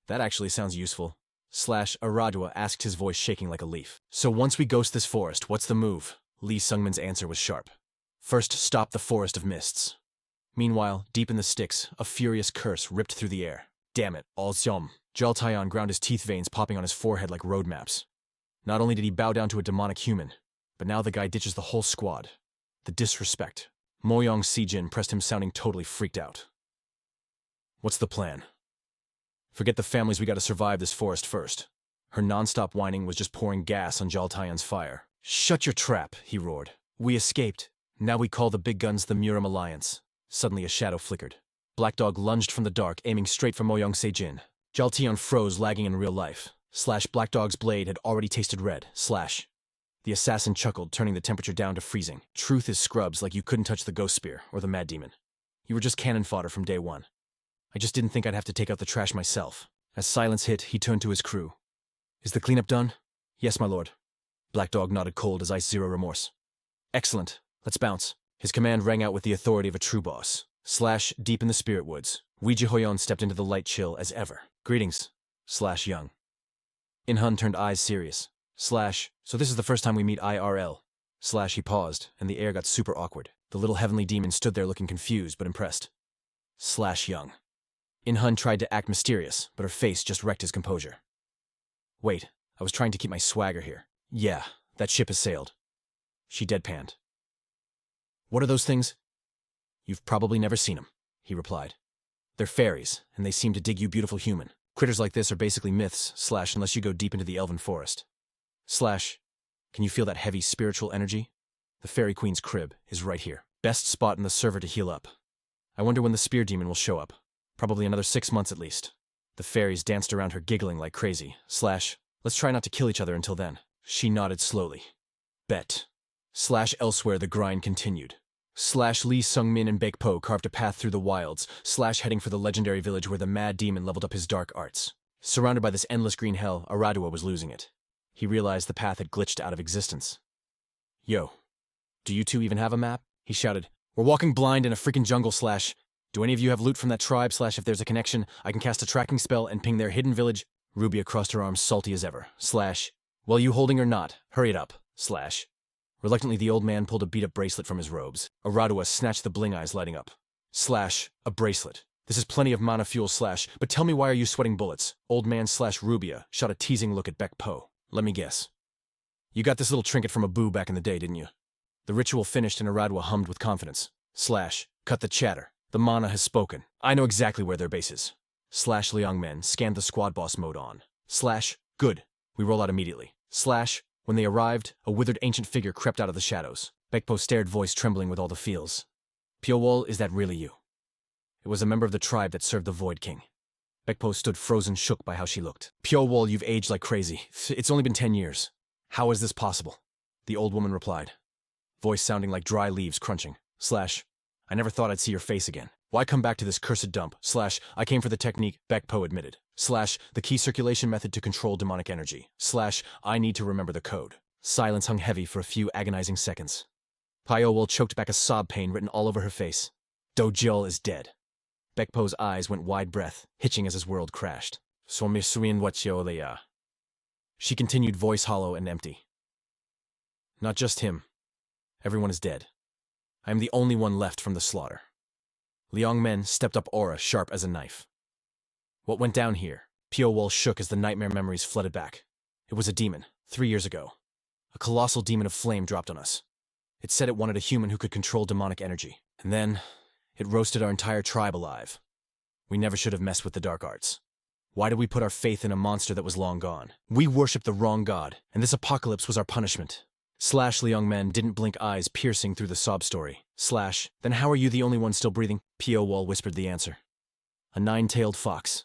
S1: That actually sounds useful. Aradua asked, his voice shaking like a leaf. So once we ghost this forest, what's the move? Lee Sungmin's answer was sharp. First, stop the forest of mists. Meanwhile, deep in the sticks, a furious curse ripped through the air. Damn it, all Xiom. Jal Taiyan ground his teeth, veins popping on his forehead like road maps. Not only did he bow down to a demonic human, But now the guy ditches the whole squad. The disrespect. Moyong Sijin pressed him, sounding totally freaked out. What's the plan? Forget the families, we gotta survive this forest first. Her non-stop whining was just pouring gas on Jaltayan's fire. Shut your trap, he roared. We escaped. Now we call the big guns the Muram Alliance. Suddenly a shadow flickered. Black Dog lunged from the dark, aiming straight for Moyong Sejin. Jaltayan froze, lagging in real life. Black Dog's blade had already tasted red. The assassin chuckled, turning the temperature down to freezing. Truth is scrubs, like you couldn't touch the ghost spear or the mad demon. You were just cannon fodder from day one. I just didn't think I'd have to take out the trash myself. As silence hit, he turned to his crew. Is the cleanup done? Yes, my lord. Black Dog nodded, cold as ice, zero remorse. Excellent. Let's bounce. His command rang out with the authority of a true boss. Deep in the spirit woods, Ouija Hoyon stepped into the light chill as ever. Greetings. Young. Inhun turned eyes serious. So this is the first time we meet IRL. He paused, and the air got super awkward. The little heavenly demon stood there looking confused but impressed. Young. Inhun tried to act mysterious, but her face just wrecked his composure. Wait, I was trying to keep my swagger here. Yeah, that ship has sailed. She deadpanned. What are those things? You've probably never seen them, he replied. They're fairies, and they seem to dig you, beautiful human. Critters like this are basically myths, unless you go deep into the elven forest. Can you feel that heavy spiritual energy? The fairy queen's crib is right here. Best spot in the server to heal up. I wonder when the spear demon will show up. Probably another 6 months at least. The fairies danced around her, giggling like crazy. Let's try not to kill each other until then. She nodded slowly. Bet. Elsewhere the grind continued. Lee Sung-min and Baekpo carved a path through the wilds, heading for the legendary village where the mad demon leveled up his dark arts. Surrounded by this endless green hell, Aradua was losing it. He realized the path had glitched out of existence. Yo, do you two even have a map? He shouted. We're walking blind in a freaking jungle. Do any of you have loot from that tribe? If there's a connection, I can cast a tracking spell and ping their hidden village. Rubia crossed her arms, salty as ever. Well, you holding or not, hurry it up. Reluctantly, the old man pulled a beat-up bracelet from his robes. Aradua snatched the bling eyes, lighting up. A bracelet. This is plenty of mana fuel. But tell me, why are you sweating bullets? Old man Rubia shot a teasing look at Baekpo. Let me guess. You got this little trinket from a boo back in the day, didn't you? The ritual finished and Aradua hummed with confidence. Cut the chatter. The mana has spoken. I know exactly where their base is. Liang men scanned the squad boss mode on. Good. We roll out immediately. When they arrived, a withered ancient figure crept out of the shadows. Baekpo stared, voice trembling with all the feels. Piowol, is that really you? It was a member of the tribe that served the Void King. Baekpo stood frozen, shook by how she looked. Piowol, you've aged like crazy. It's only been 10 years. How is this possible? The old woman replied, voice sounding like dry leaves crunching. I never thought I'd see your face again. Why come back to this cursed dump? I came for the technique, Baekpo admitted. The key circulation method to control demonic energy. I need to remember the code. Silence hung heavy for a few agonizing seconds. Piowol choked back a sob, pain written all over her face. Dojil is dead. Baekpo's eyes went wide breath, hitching as his world crashed. She continued, voice hollow and empty. Not just him. Everyone is dead. I am the only one left from the slaughter. Liang Men stepped up, aura sharp as a knife. What went down here? Piowol shook as the nightmare memories flooded back. It was a demon, 3 years ago. A colossal demon of flame dropped on us. It said it wanted a human who could control demonic energy. And then, it roasted our entire tribe alive. We never should have messed with the dark arts. Why did we put our faith in a monster that was long gone? We worshipped the wrong god, and this apocalypse was our punishment. Liang Men didn't blink, eyes piercing through the sob story. Then how are you the only one still breathing? Piowol whispered the answer. A 9-tailed fox.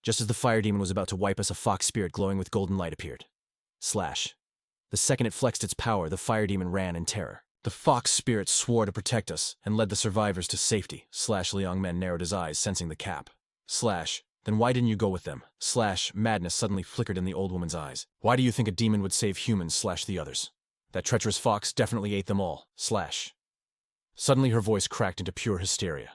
S1: Just as the fire demon was about to wipe us, a fox spirit glowing with golden light appeared. The second it flexed its power, the fire demon ran in terror. The fox spirit swore to protect us and led the survivors to safety. Liang Men narrowed his eyes, sensing the cap. Then why didn't you go with them? Madness suddenly flickered in the old woman's eyes. Why do you think a demon would save humans the others? That treacherous fox definitely ate them all. Suddenly her voice cracked into pure hysteria.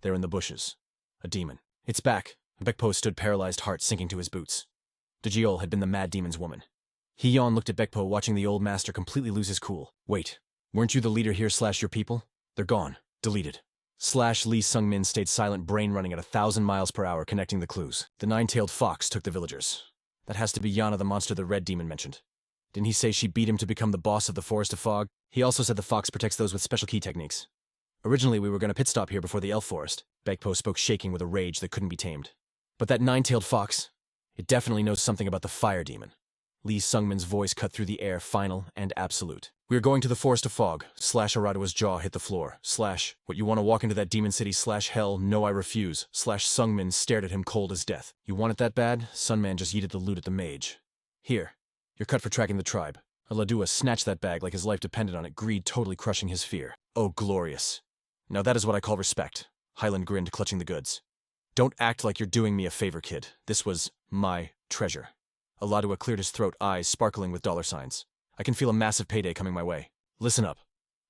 S1: There in the bushes. A demon. It's back. Baekpo stood, paralyzed, heart sinking to his boots. Djiol had been the mad demon's woman. He-Yon looked at Baekpo, watching the old master completely lose his cool. Wait, weren't you the leader here / your people? They're gone. Deleted. Lee Sung-min stayed silent, brain running at 1,000 miles per hour, connecting the clues. The 9-tailed fox took the villagers. That has to be Yana, the monster the red demon mentioned. Didn't he say she beat him to become the boss of the Forest of Fog? He also said the fox protects those with special key techniques. Originally, we were going to pit stop here before the elf forest. Begpo spoke shaking with a rage that couldn't be tamed. But that nine-tailed fox, it definitely knows something about the fire demon. Lee Sungmin's voice cut through the air, final and absolute. We are going to the Forest of Fog. Aradua's jaw hit the floor. What, you want to walk into that demon city? Hell, no I refuse. Sungmin stared at him cold as death. You want it that bad? Sunman just yeeted the loot at the mage. Here, you're cut for tracking the tribe. Aladua snatched that bag like his life depended on it, greed totally crushing his fear. Oh, glorious. Now that is what I call respect. Highland grinned, clutching the goods. Don't act like you're doing me a favor, kid. This was my treasure. Aladua cleared his throat, eyes sparkling with dollar signs. I can feel a massive payday coming my way. Listen up.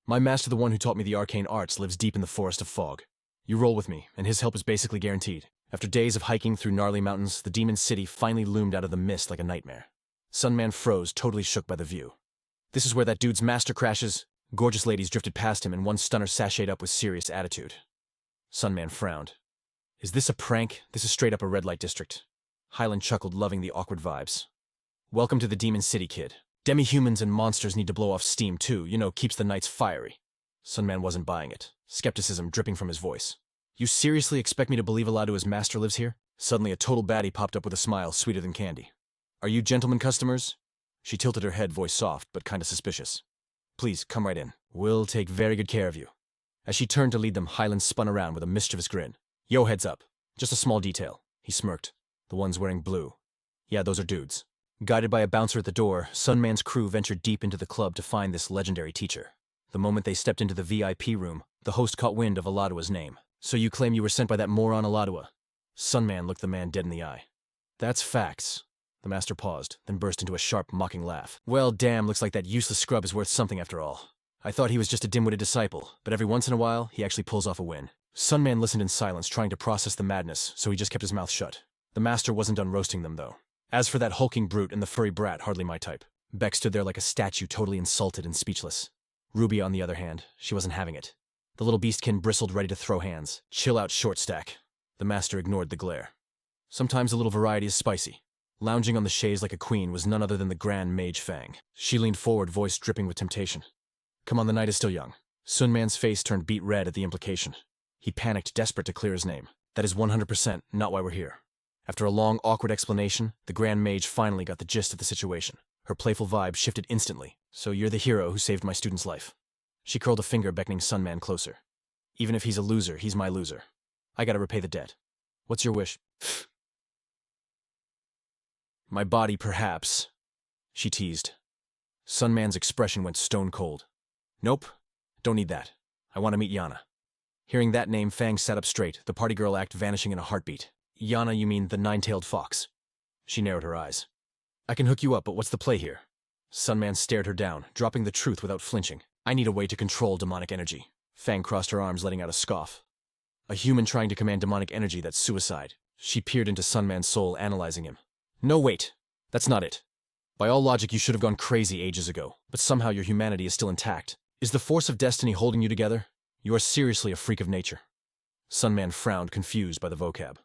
S1: My master, the one who taught me the arcane arts, lives deep in the Forest of Fog. You roll with me, and his help is basically guaranteed. After days of hiking through gnarly mountains, the demon city finally loomed out of the mist like a nightmare. Sunman froze, totally shook by the view. This is where that dude's master crashes. Gorgeous ladies drifted past him, and one stunner sashayed up with serious attitude. Sunman frowned. Is this a prank? This is straight up a red light district. Highland chuckled, loving the awkward vibes. Welcome to the Demon City, kid. Demi-humans and monsters need to blow off steam too, keeps the nights fiery. Sunman wasn't buying it, skepticism dripping from his voice. You seriously expect me to believe Aladua's master lives here? Suddenly a total baddie popped up with a smile sweeter than candy. Are you gentlemen customers? She tilted her head, voice soft but kinda suspicious. Please, come right in. We'll take very good care of you. As she turned to lead them, Highland spun around with a mischievous grin. Yo, heads up. Just a small detail. He smirked. The ones wearing blue. Yeah, those are dudes. Guided by a bouncer at the door, Sunman's crew ventured deep into the club to find this legendary teacher. The moment they stepped into the VIP room, the host caught wind of Aladua's name. So you claim you were sent by that moron Aladua? Sunman looked the man dead in the eye. That's facts. The master paused, then burst into a sharp, mocking laugh. Well, damn, looks like that useless scrub is worth something after all. I thought he was just a dim-witted disciple, but every once in a while, he actually pulls off a win. Sunman listened in silence, trying to process the madness, so he just kept his mouth shut. The master wasn't done roasting them, though. As for that hulking brute and the furry brat, hardly my type. Beck stood there like a statue, totally insulted and speechless. Ruby, on the other hand, she wasn't having it. The little beastkin bristled, ready to throw hands. Chill out, short stack. The master ignored the glare. Sometimes a little variety is spicy. Lounging on the chaise like a queen was none other than the Grand Mage Fang. She leaned forward, voice dripping with temptation. Come on, the night is still young. Sunman's face turned beet red at the implication. He panicked, desperate to clear his name. That is 100% not why we're here. After a long, awkward explanation, the Grand Mage finally got the gist of the situation. Her playful vibe shifted instantly. So you're the hero who saved my student's life. She curled a finger, beckoning Sunman closer. Even if he's a loser, he's my loser. I gotta repay the debt. What's your wish? My body, perhaps, she teased. Sunman's expression went stone cold. Nope, don't need that. I want to meet Yana. Hearing that name, Fang sat up straight, the party girl act vanishing in a heartbeat. Yana, you mean the nine-tailed fox? She narrowed her eyes. I can hook you up, but what's the play here? Sunman stared her down, dropping the truth without flinching. I need a way to control demonic energy. Fang crossed her arms, letting out a scoff. A human trying to command demonic energy, that's suicide. She peered into Sunman's soul, analyzing him. No, wait. That's not it. By all logic, you should have gone crazy ages ago, but somehow your humanity is still intact. Is the force of destiny holding you together? You are seriously a freak of nature. Sunman frowned, confused by the vocab.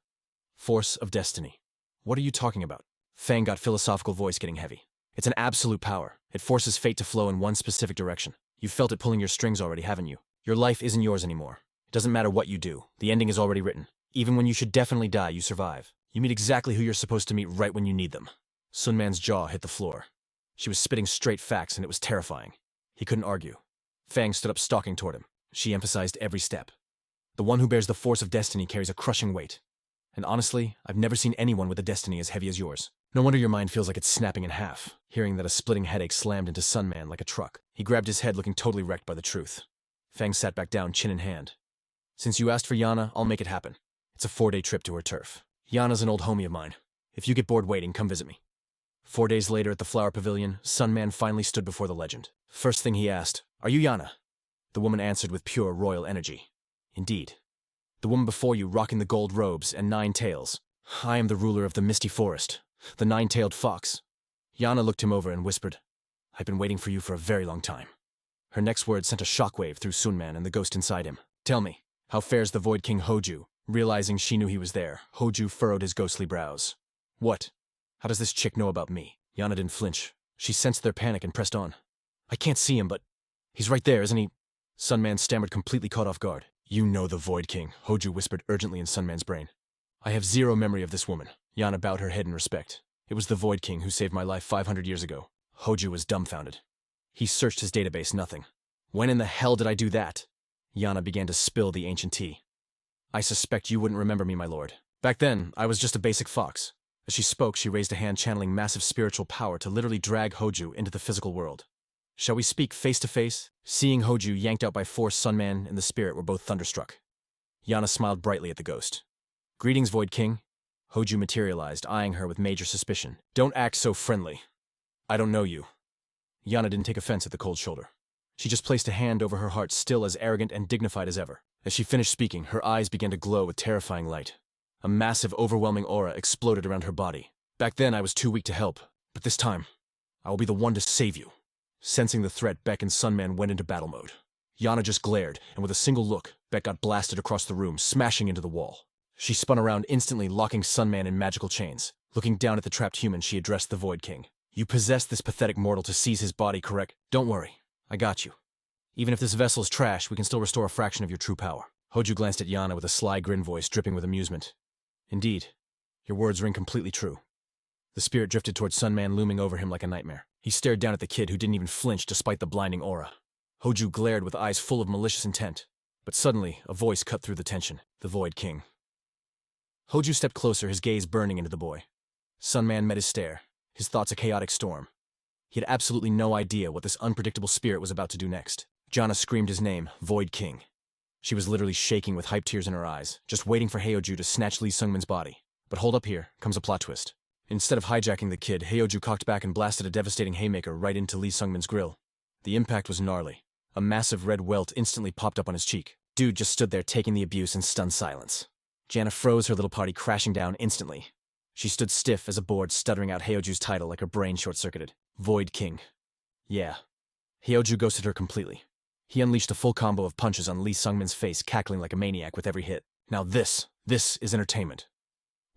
S1: Force of destiny. What are you talking about? Fang got philosophical, voice getting heavy. It's an absolute power. It forces fate to flow in one specific direction. You've felt it pulling your strings already, haven't you? Your life isn't yours anymore. It doesn't matter what you do. The ending is already written. Even when you should definitely die, you survive. You meet exactly who you're supposed to meet right when you need them. Sunman's jaw hit the floor. She was spitting straight facts, and it was terrifying. He couldn't argue. Fang stood up, stalking toward him. She emphasized every step. The one who bears the force of destiny carries a crushing weight. And honestly, I've never seen anyone with a destiny as heavy as yours. No wonder your mind feels like it's snapping in half, hearing that a splitting headache slammed into Sunman like a truck. He grabbed his head, looking totally wrecked by the truth. Fang sat back down, chin in hand. Since you asked for Yana, I'll make it happen. It's a 4-day trip to her turf. Yana's an old homie of mine. If you get bored waiting, come visit me. 4 days later at the Flower Pavilion, Sunman finally stood before the legend. First thing he asked, "Are you Yana?" The woman answered with pure royal energy. "Indeed. The woman before you rocking the gold robes and 9 tails. I am the ruler of the Misty Forest, the 9-tailed fox." Yana looked him over and whispered, "I've been waiting for you for a very long time." Her next word sent a shockwave through Sunman and the ghost inside him. "Tell me, how fares the Void King Hoju?" Realizing she knew he was there, Hoju furrowed his ghostly brows. "What? How does this chick know about me?" Yana didn't flinch. She sensed their panic and pressed on. I can't see him, but he's right there, isn't he? Sunman stammered, completely caught off guard. You know the Void King, Hoju whispered urgently in Sunman's brain. I have zero memory of this woman. Yana bowed her head in respect. It was the Void King who saved my life 500 years ago. Hoju was dumbfounded. He searched his database, nothing. When in the hell did I do that? Yana began to spill the ancient tea. I suspect you wouldn't remember me, my lord. Back then, I was just a basic fox. As she spoke, she raised a hand channeling massive spiritual power to literally drag Hoju into the physical world. Shall we speak face to face? Seeing Hoju yanked out by force, Sunman and the spirit were both thunderstruck. Yana smiled brightly at the ghost. Greetings, Void King. Hoju materialized, eyeing her with major suspicion. Don't act so friendly. I don't know you. Yana didn't take offense at the cold shoulder. She just placed a hand over her heart, still as arrogant and dignified as ever. As she finished speaking, her eyes began to glow with terrifying light. A massive, overwhelming aura exploded around her body. Back then, I was too weak to help, but this time, I will be the one to save you. Sensing the threat, Beck and Sunman went into battle mode. Yana just glared, and with a single look, Beck got blasted across the room, smashing into the wall. She spun around instantly, locking Sunman in magical chains. Looking down at the trapped human, she addressed the Void King. You possessed this pathetic mortal to seize his body, correct? Don't worry. I got you. Even if this vessel is trash, we can still restore a fraction of your true power. Hoju glanced at Yana with a sly grin, voice dripping with amusement. Indeed, your words ring completely true. The spirit drifted towards Sunman, looming over him like a nightmare. He stared down at the kid, who didn't even flinch despite the blinding aura. Hoju glared with eyes full of malicious intent. But suddenly, a voice cut through the tension. The Void King. Hoju stepped closer, his gaze burning into the boy. Sunman met his stare, his thoughts a chaotic storm. He had absolutely no idea what this unpredictable spirit was about to do next. Jana screamed his name, Void King. She was literally shaking with hype tears in her eyes, just waiting for Heoju to snatch Lee Sungmin's body. But hold up, here comes a plot twist. Instead of hijacking the kid, Heoju cocked back and blasted a devastating haymaker right into Lee Sungmin's grill. The impact was gnarly. A massive red welt instantly popped up on his cheek. Dude just stood there taking the abuse in stunned silence. Jana froze, her little party crashing down instantly. She stood stiff as a board, stuttering out Heoju's title like her brain short-circuited. Void King. Yeah. Heoju ghosted her completely. He unleashed a full combo of punches on Lee Sungmin's face, cackling like a maniac with every hit. Now this is entertainment.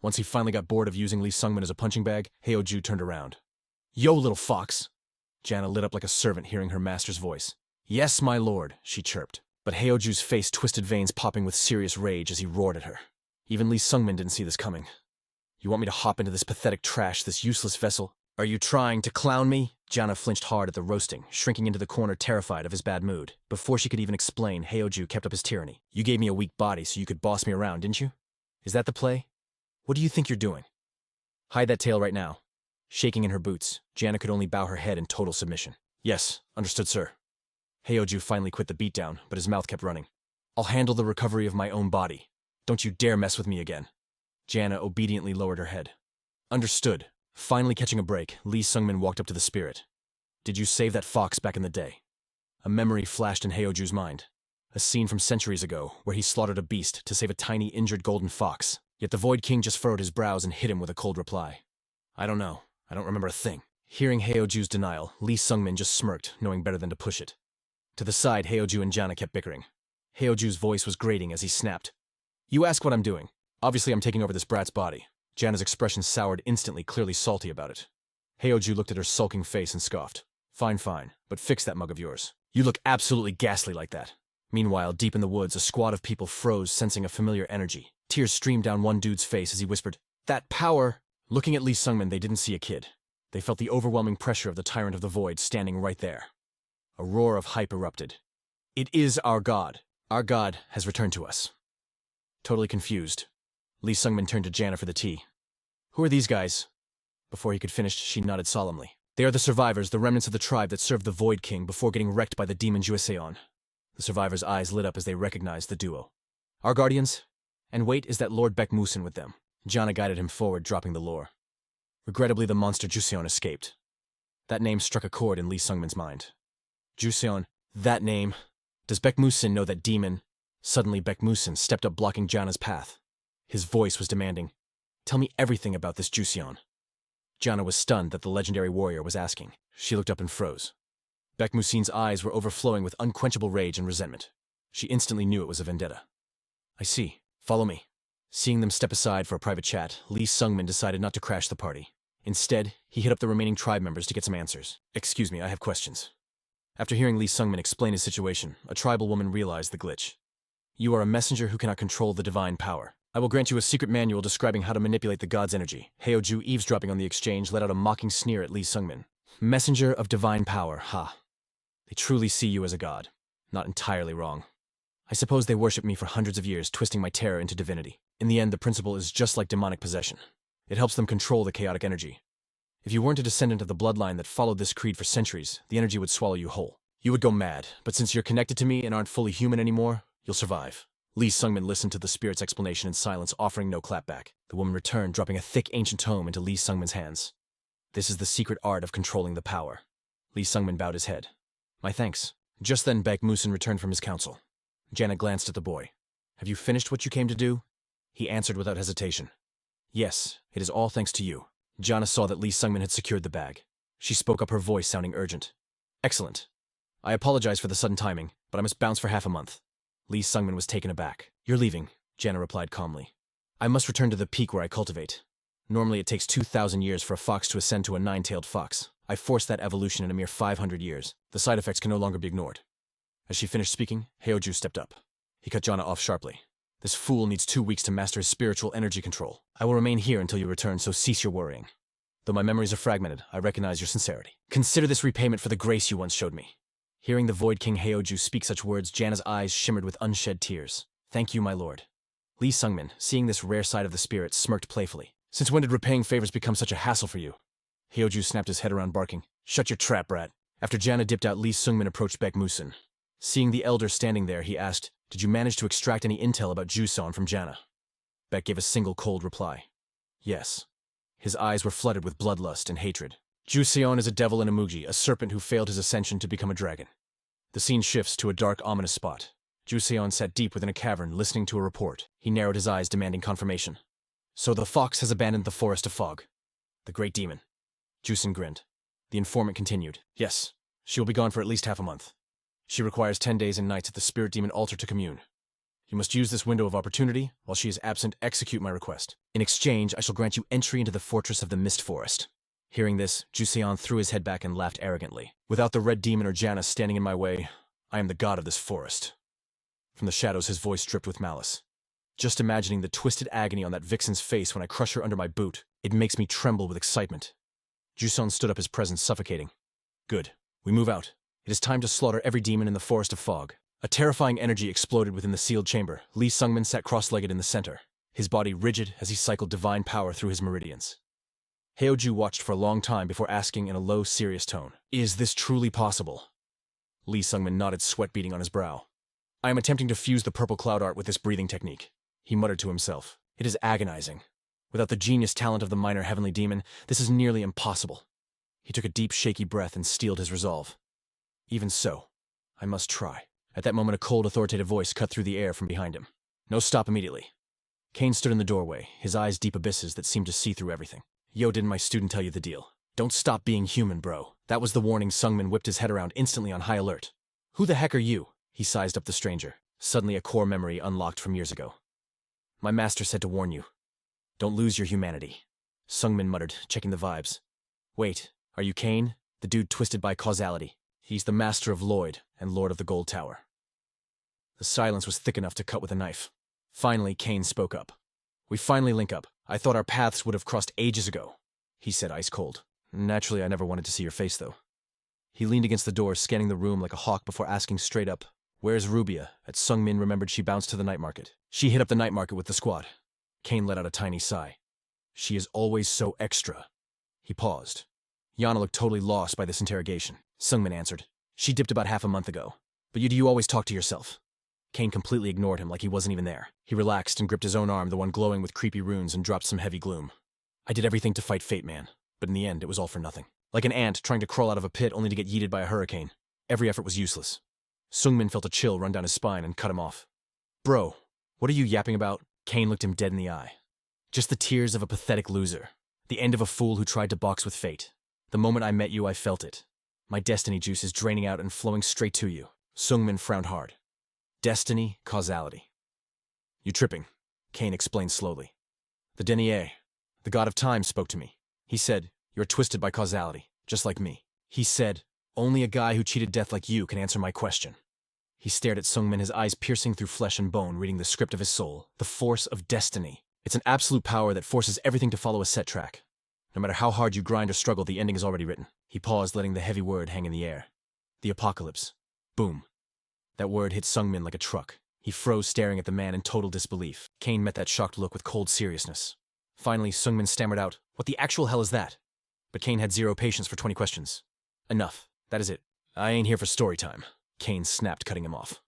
S1: Once he finally got bored of using Lee Sungmin as a punching bag, Heoju turned around. Yo, little fox! Jana lit up like a servant hearing her master's voice. Yes, my lord, she chirped. But Heoju's face twisted, veins popping with serious rage as he roared at her. Even Lee Sungmin didn't see this coming. You want me to hop into this pathetic trash, this useless vessel? Are you trying to clown me? Jana flinched hard at the roasting, shrinking into the corner terrified of his bad mood. Before she could even explain, Heoju kept up his tyranny. You gave me a weak body so you could boss me around, didn't you? Is that the play? What do you think you're doing? Hide that tail right now. Shaking in her boots, Jana could only bow her head in total submission. Yes, understood, sir. Heoju finally quit the beatdown, but his mouth kept running. I'll handle the recovery of my own body. Don't you dare mess with me again. Jana obediently lowered her head. Understood. Finally catching a break, Lee Sungmin walked up to the spirit. Did you save that fox back in the day? A memory flashed in Heoju's mind. A scene from centuries ago, where he slaughtered a beast to save a tiny injured golden fox. Yet the Void King just furrowed his brows and hit him with a cold reply. I don't know. I don't remember a thing. Hearing Heoju's denial, Lee Sungmin just smirked, knowing better than to push it. To the side, Heoju and Jana kept bickering. Heoju's voice was grating as he snapped. You ask what I'm doing. Obviously I'm taking over this brat's body. Jana's expression soured instantly, clearly salty about it. Heoju looked at her sulking face and scoffed. Fine, but fix that mug of yours. You look absolutely ghastly like that. Meanwhile, deep in the woods, a squad of people froze, sensing a familiar energy. Tears streamed down one dude's face as he whispered, That power! Looking at Lee Sungmin, they didn't see a kid. They felt the overwhelming pressure of the Tyrant of the Void standing right there. A roar of hype erupted. It is our god. Our god has returned to us. Totally confused, Lee Sungmin turned to Jana for the tea. Who are these guys? Before he could finish, she nodded solemnly. They are the survivors, the remnants of the tribe that served the Void King before getting wrecked by the demon Juiceon. The survivors' eyes lit up as they recognized the duo. Our guardians? And wait, is that Lord Beck Musin with them? Jana guided him forward, dropping the lore. Regrettably, the monster Juiceon escaped. That name struck a chord in Lee Sungmin's mind. Juiceon, that name. Does Beck Musin know that demon? Suddenly, Beck Musin stepped up, blocking Jana's path. His voice was demanding, Tell me everything about this Juiceon. Jana was stunned that the legendary warrior was asking. She looked up and froze. Beck Musin's eyes were overflowing with unquenchable rage and resentment. She instantly knew it was a vendetta. I see. Follow me. Seeing them step aside for a private chat, Lee Sungmin decided not to crash the party. Instead, he hit up the remaining tribe members to get some answers. Excuse me, I have questions. After hearing Lee Sungmin explain his situation, a tribal woman realized the glitch. You are a messenger who cannot control the divine power. I will grant you a secret manual describing how to manipulate the god's energy. Heoju, eavesdropping on the exchange, let out a mocking sneer at Lee Sungmin. Messenger of divine power, ha. They truly see you as a god. Not entirely wrong. I suppose they worship me for hundreds of years, twisting my terror into divinity. In the end, the principle is just like demonic possession. It helps them control the chaotic energy. If you weren't a descendant of the bloodline that followed this creed for centuries, the energy would swallow you whole. You would go mad, but since you're connected to me and aren't fully human anymore, you'll survive. Lee Sungmin listened to the spirit's explanation in silence, offering no clapback. The woman returned, dropping a thick ancient tome into Lee Sungmin's hands. This is the secret art of controlling the power. Lee Sungmin bowed his head. My thanks. Just then Baek Musin returned from his council. Janet glanced at the boy. Have you finished what you came to do? He answered without hesitation. Yes, it is all thanks to you. Jana saw that Lee Sungmin had secured the bag. She spoke up, her voice sounding urgent. Excellent. I apologize for the sudden timing, but I must bounce for half a month. Lee Sungmin was taken aback. You're leaving, Jana replied calmly. I must return to the peak where I cultivate. Normally it takes 2,000 years for a fox to ascend to a 9-tailed fox. I forced that evolution in a mere 500 years. The side effects can no longer be ignored. As she finished speaking, Heoju stepped up. He cut Jana off sharply. This fool needs 2 weeks to master his spiritual energy control. I will remain here until you return, so cease your worrying. Though my memories are fragmented, I recognize your sincerity. Consider this repayment for the grace you once showed me. Hearing the Void King Heoju speak such words, Jana's eyes shimmered with unshed tears. Thank you, my lord. Lee Sungmin, seeing this rare side of the spirit, smirked playfully. Since when did repaying favors become such a hassle for you? Heoju snapped his head around, barking. Shut your trap, brat. After Jana dipped out, Lee Sungmin approached Baek Musin. Seeing the elder standing there, he asked, Did you manage to extract any intel about Juson from Jana? Baek gave a single cold reply. Yes. His eyes were flooded with bloodlust and hatred. Juseon is a devil in a mugi, a serpent who failed his ascension to become a dragon. The scene shifts to a dark, ominous spot. Juseon sat deep within a cavern, listening to a report. He narrowed his eyes, demanding confirmation. So the fox has abandoned the forest of fog. The great demon. Jusen grinned. The informant continued. Yes, she will be gone for at least half a month. She requires 10 days and nights at the spirit demon altar to commune. You must use this window of opportunity. While she is absent, execute my request. In exchange, I shall grant you entry into the fortress of the Mist Forest. Hearing this, Juseon threw his head back and laughed arrogantly. Without the red demon or Jana standing in my way, I am the god of this forest. From the shadows, his voice dripped with malice. Just imagining the twisted agony on that vixen's face when I crush her under my boot, it makes me tremble with excitement. Juseon stood up, his presence suffocating. Good. We move out. It is time to slaughter every demon in the forest of fog. A terrifying energy exploded within the sealed chamber. Lee Sungmin sat cross-legged in the center, his body rigid as he cycled divine power through his meridians. Heoju watched for a long time before asking in a low, serious tone, Is this truly possible? Lee Sungmin nodded, sweat beading on his brow. I am attempting to fuse the purple cloud art with this breathing technique. He muttered to himself. It is agonizing. Without the genius talent of the minor heavenly demon, this is nearly impossible. He took a deep, shaky breath and steeled his resolve. Even so, I must try. At that moment, a cold, authoritative voice cut through the air from behind him. No, stop immediately. Kane stood in the doorway, his eyes deep abysses that seemed to see through everything. Yo, didn't my student tell you the deal? Don't stop being human, bro. That was the warning. Sungmin whipped his head around, instantly on high alert. Who the heck are you? He sized up the stranger. Suddenly a core memory unlocked from years ago. My master said to warn you. Don't lose your humanity. Sungmin muttered, checking the vibes. Wait, are you Kane? The dude twisted by causality. He's the master of Lloyd and lord of the Gold Tower. The silence was thick enough to cut with a knife. Finally, Kane spoke up. We finally link up. I thought our paths would have crossed ages ago, he said, ice cold. Naturally, I never wanted to see your face, though. He leaned against the door, scanning the room like a hawk before asking straight up, Where's Rubia? At Sungmin remembered she bounced to the night market. She hit up the night market with the squad. Kane let out a tiny sigh. She is always so extra. He paused. Yana looked totally lost by this interrogation. Sungmin answered. She dipped about half a month ago. But do you always talk to yourself? Kane completely ignored him like he wasn't even there. He relaxed and gripped his own arm, the one glowing with creepy runes, and dropped some heavy gloom. I did everything to fight fate, man. But in the end, it was all for nothing. Like an ant trying to crawl out of a pit only to get yeeted by a hurricane. Every effort was useless. Sungmin felt a chill run down his spine and cut him off. Bro, what are you yapping about? Kane looked him dead in the eye. Just the tears of a pathetic loser. The end of a fool who tried to box with fate. The moment I met you, I felt it. My destiny juice is draining out and flowing straight to you. Sungmin frowned hard. Destiny, causality. You tripping, Kane explained slowly. The denier, the god of time, spoke to me. He said, "You're twisted by causality, just like me." He said, "Only a guy who cheated death like you can answer my question." He stared at Sungmin, his eyes piercing through flesh and bone, reading the script of his soul, the force of destiny. It's an absolute power that forces everything to follow a set track. No matter how hard you grind or struggle, the ending is already written. He paused, letting the heavy word hang in the air. The apocalypse. Boom. That word hit Sungmin like a truck. He froze, staring at the man in total disbelief. Kane met that shocked look with cold seriousness. Finally, Sungmin stammered out, "What the actual hell is that?" But Kane had zero patience for 20 questions. "Enough. That is it. I ain't here for story time." Kane snapped, cutting him off.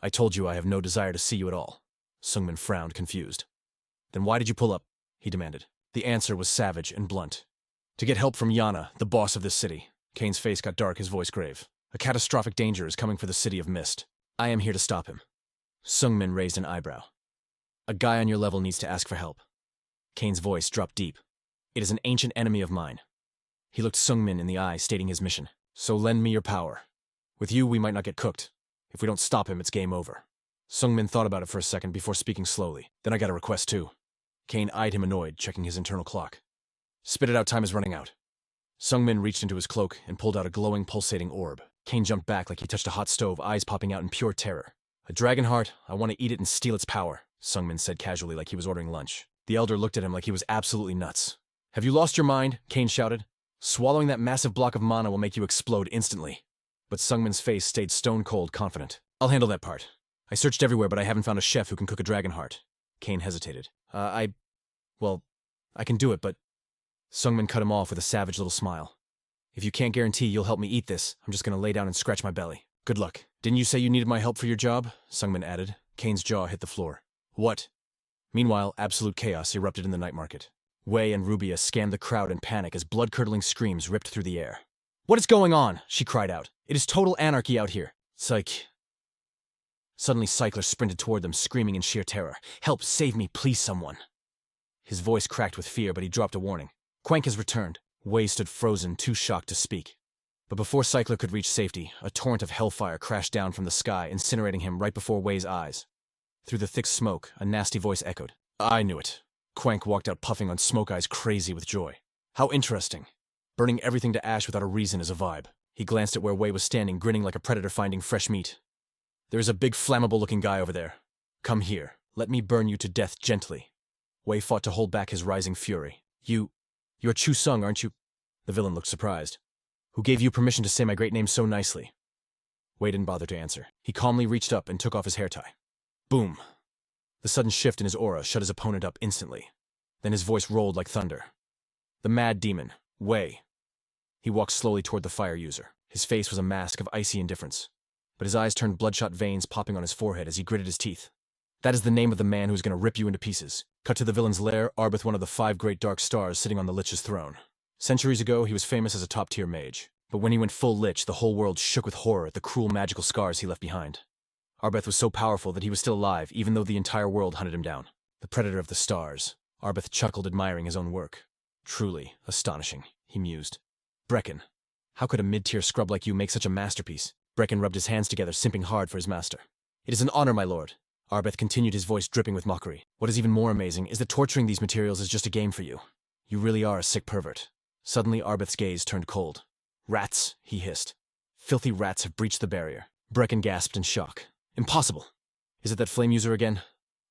S1: "I told you I have no desire to see you at all." Sungmin frowned, confused. "Then why did you pull up?" he demanded. The answer was savage and blunt. "To get help from Yana, the boss of this city." Kane's face got dark, his voice grave. "A catastrophic danger is coming for the city of Mist. I am here to stop him." Sungmin raised an eyebrow. "A guy on your level needs to ask for help." Kane's voice dropped deep. "It is an ancient enemy of mine." He looked Sungmin in the eye, stating his mission. "So lend me your power. With you, we might not get cooked. If we don't stop him, it's game over." Sungmin thought about it for a second before speaking slowly. "Then I got a request too." Kane eyed him annoyed, checking his internal clock. "Spit it out, time is running out." Sungmin reached into his cloak and pulled out a glowing, pulsating orb. Kane jumped back like he touched a hot stove, eyes popping out in pure terror. "A dragon heart, I want to eat it and steal its power," Sungmin said casually like he was ordering lunch. The elder looked at him like he was absolutely nuts. "Have you lost your mind?" Kane shouted. "Swallowing that massive block of mana will make you explode instantly." But Sungmin's face stayed stone-cold confident. "I'll handle that part. I searched everywhere, but I haven't found a chef who can cook a dragon heart." Kane hesitated. Well, I can do it, but..." Sungmin cut him off with a savage little smile. "If you can't guarantee you'll help me eat this, I'm just gonna lay down and scratch my belly. Good luck." "Didn't you say you needed my help for your job?" Sungmin added. Kane's jaw hit the floor. "What?" Meanwhile, absolute chaos erupted in the night market. Wei and Rubia scanned the crowd in panic as blood-curdling screams ripped through the air. "What is going on?" she cried out. "It is total anarchy out here." "Psych." Suddenly, Cycler sprinted toward them, screaming in sheer terror. "Help, save me, please someone." His voice cracked with fear, but he dropped a warning. "Quank has returned." Wei stood frozen, too shocked to speak. But before Cycler could reach safety, a torrent of hellfire crashed down from the sky, incinerating him right before Wei's eyes. Through the thick smoke, a nasty voice echoed. "I knew it." Quank walked out puffing on smoke eyes, crazy with joy. "How interesting. Burning everything to ash without a reason is a vibe." He glanced at where Wei was standing, grinning like a predator finding fresh meat. "There is a big flammable-looking guy over there. Come here. Let me burn you to death gently." Wei fought to hold back his rising fury. You're Chu Sung, aren't you?" The villain looked surprised. "Who gave you permission to say my great name so nicely?" Wei didn't bother to answer. He calmly reached up and took off his hair tie. Boom. The sudden shift in his aura shut his opponent up instantly. Then his voice rolled like thunder. "The mad demon, Wei." He walked slowly toward the fire user. His face was a mask of icy indifference, but his eyes turned bloodshot veins popping on his forehead as he gritted his teeth. "That is the name of the man who's going to rip you into pieces." Cut to the villain's lair, Arbith, one of the 5 great dark stars sitting on the Lich's throne. Centuries ago, he was famous as a top-tier mage, but when he went full Lich, the whole world shook with horror at the cruel magical scars he left behind. Arbith was so powerful that he was still alive, even though the entire world hunted him down. The predator of the stars. Arbith chuckled, admiring his own work. "Truly astonishing," he mused. "Brecken, how could a mid-tier scrub like you make such a masterpiece?" Brecken rubbed his hands together, simping hard for his master. "It is an honor, my lord." Arbeth continued, his voice dripping with mockery. "What is even more amazing is that torturing these materials is just a game for you. You really are a sick pervert." Suddenly, Arbeth's gaze turned cold. "Rats," he hissed. "Filthy rats have breached the barrier." Brecken gasped in shock. "Impossible." "Is it that flame user again?"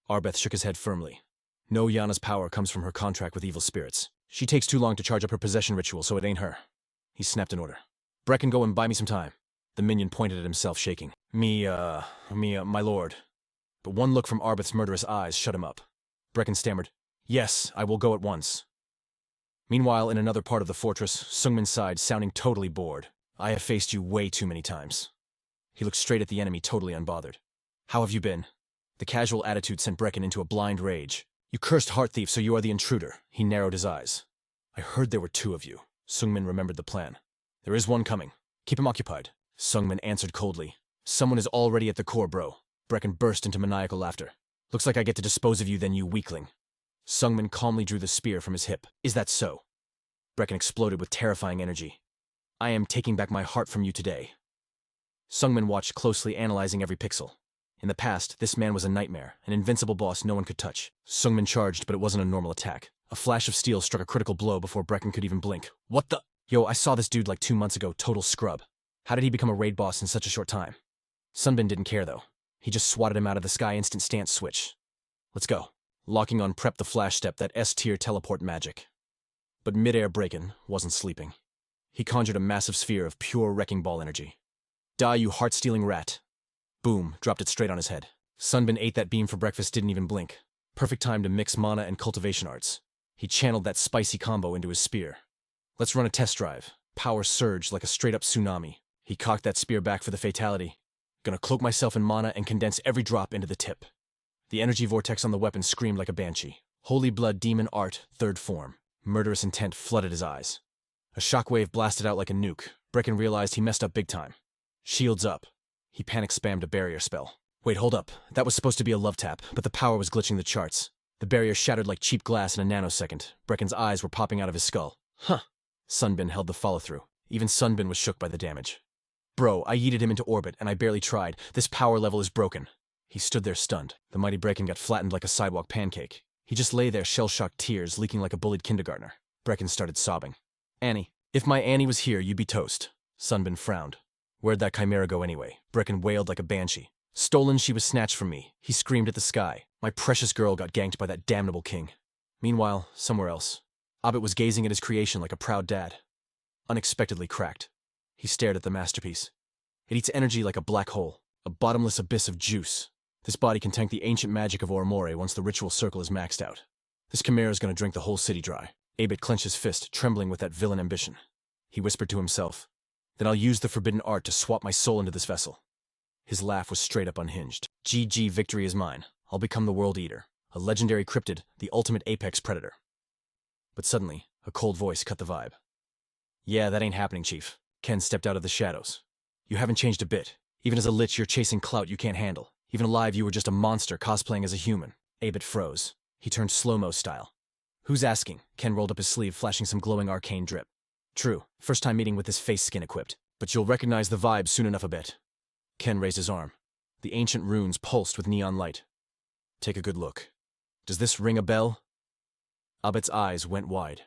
S1: Arbeth shook his head firmly. "No, Yana's power comes from her contract with evil spirits. She takes too long to charge up her possession ritual, so it ain't her." He snapped an order. "Brecken, go and buy me some time." The minion pointed at himself, shaking. My lord." But one look from Arbeth's murderous eyes shut him up. Brecken stammered, "Yes, I will go at once." Meanwhile, in another part of the fortress, Sungmin sighed, sounding totally bored. "I have faced you way too many times." He looked straight at the enemy, totally unbothered. "How have you been?" The casual attitude sent Brecken into a blind rage. "You cursed heart thief, so you are the intruder." He narrowed his eyes. "I heard there were 2 of you." Sungmin remembered the plan. "There is one coming. Keep him occupied." Sungmin answered coldly. "Someone is already at the core, bro." Brecken burst into maniacal laughter. "Looks like I get to dispose of you then, you weakling." Sungmin calmly drew the spear from his hip. "Is that so?" Brecken exploded with terrifying energy. "I am taking back my heart from you today." Sungmin watched closely, analyzing every pixel. In the past, this man was a nightmare, an invincible boss no one could touch. Sungmin charged, but it wasn't a normal attack. A flash of steel struck a critical blow before Brecken could even blink. What the? Yo, I saw this dude like 2 months ago, total scrub. How did he become a raid boss in such a short time? Sunbin didn't care though. He just swatted him out of the sky instant stance switch. Let's go. Locking on prep the flash step, that S-tier teleport magic. But midair Brecken wasn't sleeping. He conjured a massive sphere of pure wrecking ball energy. Die, you heart-stealing rat. Boom, dropped it straight on his head. Sunbin ate that beam for breakfast, didn't even blink. Perfect time to mix mana and cultivation arts. He channeled that spicy combo into his spear. Let's run a test drive. Power surged like a straight-up tsunami. He cocked that spear back for the fatality. Gonna cloak myself in mana and condense every drop into the tip. The energy vortex on the weapon screamed like a banshee. Holy blood demon art, third form. Murderous intent flooded his eyes. A shockwave blasted out like a nuke. Brecken realized he messed up big time. Shields up. He panic-spammed a barrier spell. Wait, hold up. That was supposed to be a love tap, but the power was glitching the charts. The barrier shattered like cheap glass in a nanosecond. Brecken's eyes were popping out of his skull. Huh. Sunbin held the follow-through. Even Sunbin was shook by the damage. Bro, I yeeted him into orbit, and I barely tried. This power level is broken. He stood there stunned. The mighty Brecken got flattened like a sidewalk pancake. He just lay there, shell-shocked tears leaking like a bullied kindergartner. Brecken started sobbing. Annie. If my Annie was here, you'd be toast. Sunbin frowned. Where'd that chimera go anyway? Brecken wailed like a banshee. Stolen, she was snatched from me. He screamed at the sky. My precious girl got ganked by that damnable king. Meanwhile, somewhere else, Abit was gazing at his creation like a proud dad. Unexpectedly cracked. He stared at the masterpiece. It eats energy like a black hole, a bottomless abyss of juice. This body can tank the ancient magic of Oromore once the ritual circle is maxed out. This chimera is going to drink the whole city dry. Abit clenched his fist, trembling with that villain ambition. He whispered to himself, then I'll use the forbidden art to swap my soul into this vessel. His laugh was straight up unhinged. GG, victory is mine. I'll become the World Eater, a legendary cryptid, the ultimate apex predator. But suddenly, a cold voice cut the vibe. Yeah, that ain't happening, Chief. Ken stepped out of the shadows. You haven't changed a bit. Even as a lich, you're chasing clout you can't handle. Even alive, you were just a monster cosplaying as a human. Abit froze. He turned slow-mo style. Who's asking? Ken rolled up his sleeve, flashing some glowing arcane drip. True, first time meeting with this face skin equipped. But you'll recognize the vibe soon enough a bit. Ken raised his arm. The ancient runes pulsed with neon light. Take a good look. Does this ring a bell? Abit's eyes went wide.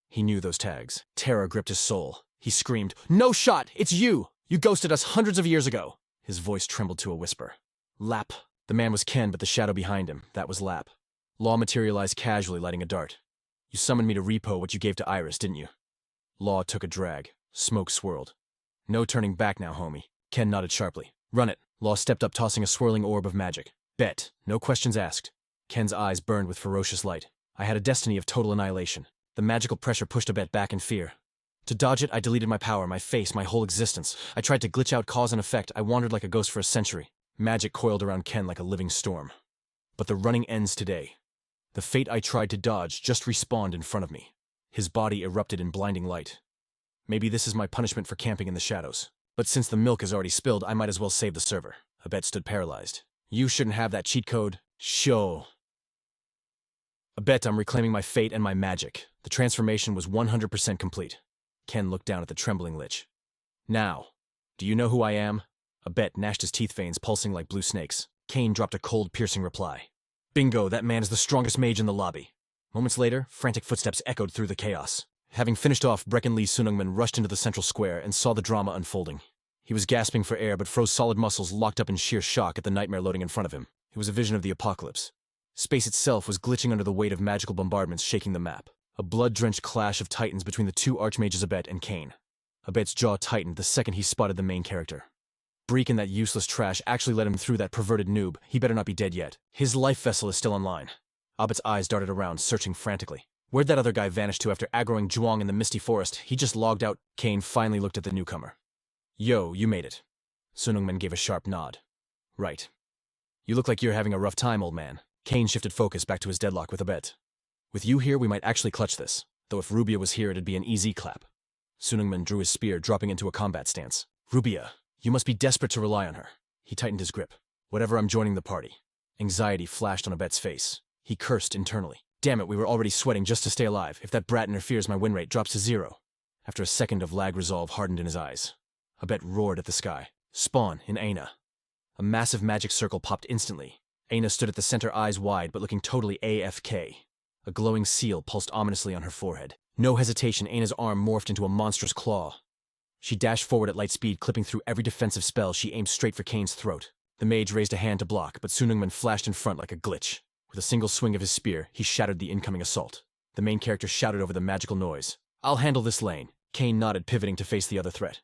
S1: He knew those tags. Terror gripped his soul. He screamed, "No shot! It's you! You ghosted us hundreds of years ago!" His voice trembled to a whisper. Lap. The man was Ken, but the shadow behind him, that was Lap. Law materialized casually, lighting a dart. You summoned me to repo what you gave to Iris, didn't you? Law took a drag. Smoke swirled. No turning back now, homie. Ken nodded sharply. Run it. Law stepped up, tossing a swirling orb of magic. Bet. No questions asked. Ken's eyes burned with ferocious light. I had a destiny of total annihilation. The magical pressure pushed a bet back in fear. To dodge it, I deleted my power, my face, my whole existence. I tried to glitch out cause and effect. I wandered like a ghost for a century. Magic coiled around Ken like a living storm. But the running ends today. The fate I tried to dodge just respawned in front of me. His body erupted in blinding light. Maybe this is my punishment for camping in the shadows. But since the milk is already spilled, I might as well save the server. Abet stood paralyzed. You shouldn't have that cheat code. Show. Abet, I'm reclaiming my fate and my magic. The transformation was 100% complete. Ken looked down at the trembling lich. Now, do you know who I am? Abet gnashed his teeth veins, pulsing like blue snakes. Kane dropped a cold, piercing reply. Bingo, that man is the strongest mage in the lobby. Moments later, frantic footsteps echoed through the chaos. Having finished off, Brecken Lee Sunungman rushed into the central square and saw the drama unfolding. He was gasping for air but froze solid muscles locked up in sheer shock at the nightmare loading in front of him. It was a vision of the apocalypse. Space itself was glitching under the weight of magical bombardments shaking the map. A blood-drenched clash of titans between the two archmages Abet and Kane. Abet's jaw tightened the second he spotted the main character. Breek and that useless trash actually let him through that perverted noob. He better not be dead yet. His life vessel is still online. Abet's eyes darted around, searching frantically. Where'd that other guy vanish to after aggroing Zhuang in the misty forest? He just logged out. Kane finally looked at the newcomer. Yo, you made it. Sunungman gave a sharp nod. Right. You look like you're having a rough time, old man. Kane shifted focus back to his deadlock with Abet. With you here, we might actually clutch this. Though if Rubia was here, it'd be an easy clap. Sunungman drew his spear, dropping into a combat stance. Rubia, you must be desperate to rely on her. He tightened his grip. Whatever, I'm joining the party. Anxiety flashed on Abet's face. He cursed internally. Damn it, we were already sweating just to stay alive. If that brat interferes, my win rate drops to 0. After a second of lag, resolve hardened in his eyes. Abet roared at the sky. Spawn in Aina. A massive magic circle popped instantly. Aina stood at the center, eyes wide, but looking totally AFK. A glowing seal pulsed ominously on her forehead. No hesitation, Aina's arm morphed into a monstrous claw. She dashed forward at light speed, clipping through every defensive spell. She aimed straight for Kane's throat. The mage raised a hand to block, but Sunungman flashed in front like a glitch. With a single swing of his spear, he shattered the incoming assault. The main character shouted over the magical noise. "I'll handle this lane." Kane nodded, pivoting to face the other threat.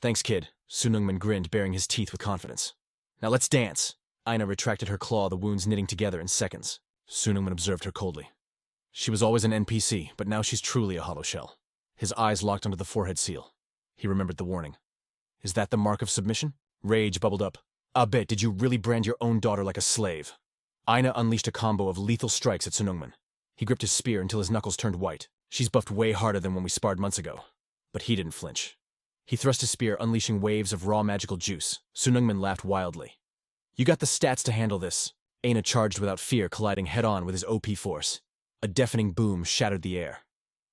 S1: "Thanks, kid." Sunungman grinned, baring his teeth with confidence. "Now let's dance." Aina retracted her claw, the wounds knitting together in seconds. Sunungman observed her coldly. She was always an NPC, but now she's truly a hollow shell. His eyes locked onto the forehead seal. He remembered the warning. Is that the mark of submission? Rage bubbled up. "A bit, did you really brand your own daughter like a slave?" Aina unleashed a combo of lethal strikes at Sunungman. He gripped his spear until his knuckles turned white. "She's buffed way harder than when we sparred months ago." But he didn't flinch. He thrust his spear, unleashing waves of raw magical juice. Sunungman laughed wildly. "You got the stats to handle this." Aina charged without fear, colliding head-on with his OP force. A deafening boom shattered the air.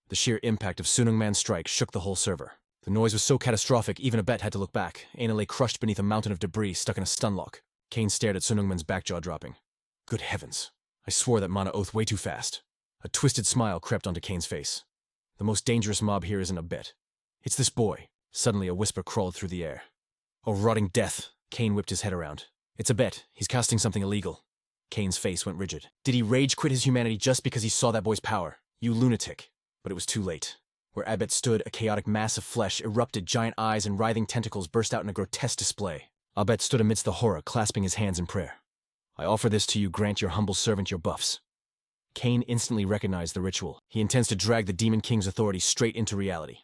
S1: The sheer impact of Sunungman's strike shook the whole server. The noise was so catastrophic, even Abet had to look back. Aina lay crushed beneath a mountain of debris, stuck in a stun lock. Kane stared at Sunungman's back jaw dropping. Good heavens. I swore that mana oath way too fast. A twisted smile crept onto Kane's face. The most dangerous mob here isn't Abet. It's this boy. Suddenly a whisper crawled through the air. "Oh, rotting death." Kane whipped his head around. "It's Abet. He's casting something illegal." Kane's face went rigid. Did he rage quit his humanity just because he saw that boy's power? You lunatic. But it was too late. Where Abet stood, a chaotic mass of flesh erupted, giant eyes and writhing tentacles burst out in a grotesque display. Abet stood amidst the horror, clasping his hands in prayer. "I offer this to you, grant your humble servant your buffs." Kane instantly recognized the ritual. He intends to drag the Demon King's authority straight into reality.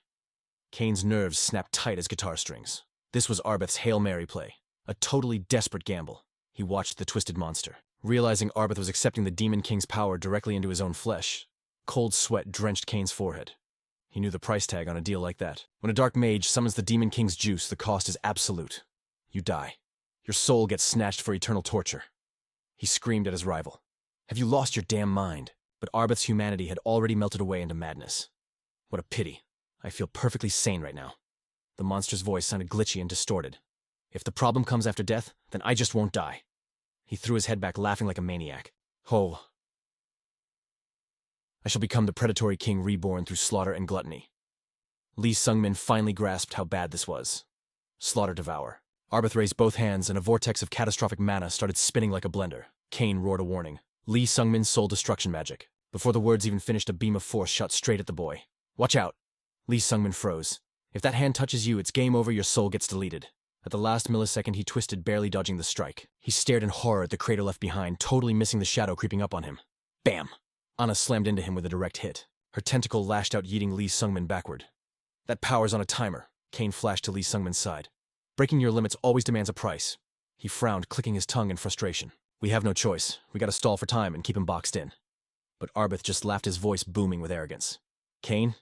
S1: Kane's nerves snapped tight as guitar strings. This was Arbeth's Hail Mary play. A totally desperate gamble. He watched the twisted monster. Realizing Arbeth was accepting the Demon King's power directly into his own flesh, cold sweat drenched Kane's forehead. He knew the price tag on a deal like that. When a dark mage summons the Demon King's juice, the cost is absolute. You die. Your soul gets snatched for eternal torture. He screamed at his rival. Have you lost your damn mind? But Arbeth's humanity had already melted away into madness. What a pity. I feel perfectly sane right now. The monster's voice sounded glitchy and distorted. If the problem comes after death, then I just won't die. He threw his head back, laughing like a maniac. Ho. I shall become the predatory king reborn through slaughter and gluttony. Lee Sungmin finally grasped how bad this was. Slaughter devour. Arbeth raised both hands, and a vortex of catastrophic mana started spinning like a blender. Kane roared a warning. Lee Sungmin's soul destruction magic. Before the words even finished, a beam of force shot straight at the boy. Watch out. Lee Sungmin froze. If that hand touches you, it's game over, your soul gets deleted. At the last millisecond, he twisted, barely dodging the strike. He stared in horror at the crater left behind, totally missing the shadow creeping up on him. Bam! Anna slammed into him with a direct hit. Her tentacle lashed out, yeeting Lee Sungmin backward. That power's on a timer. Kane flashed to Lee Sungmin's side. Breaking your limits always demands a price. He frowned, clicking his tongue in frustration. We have no choice. We gotta stall for time and keep him boxed in. But Arbeth just laughed, his voice booming with arrogance. Kane,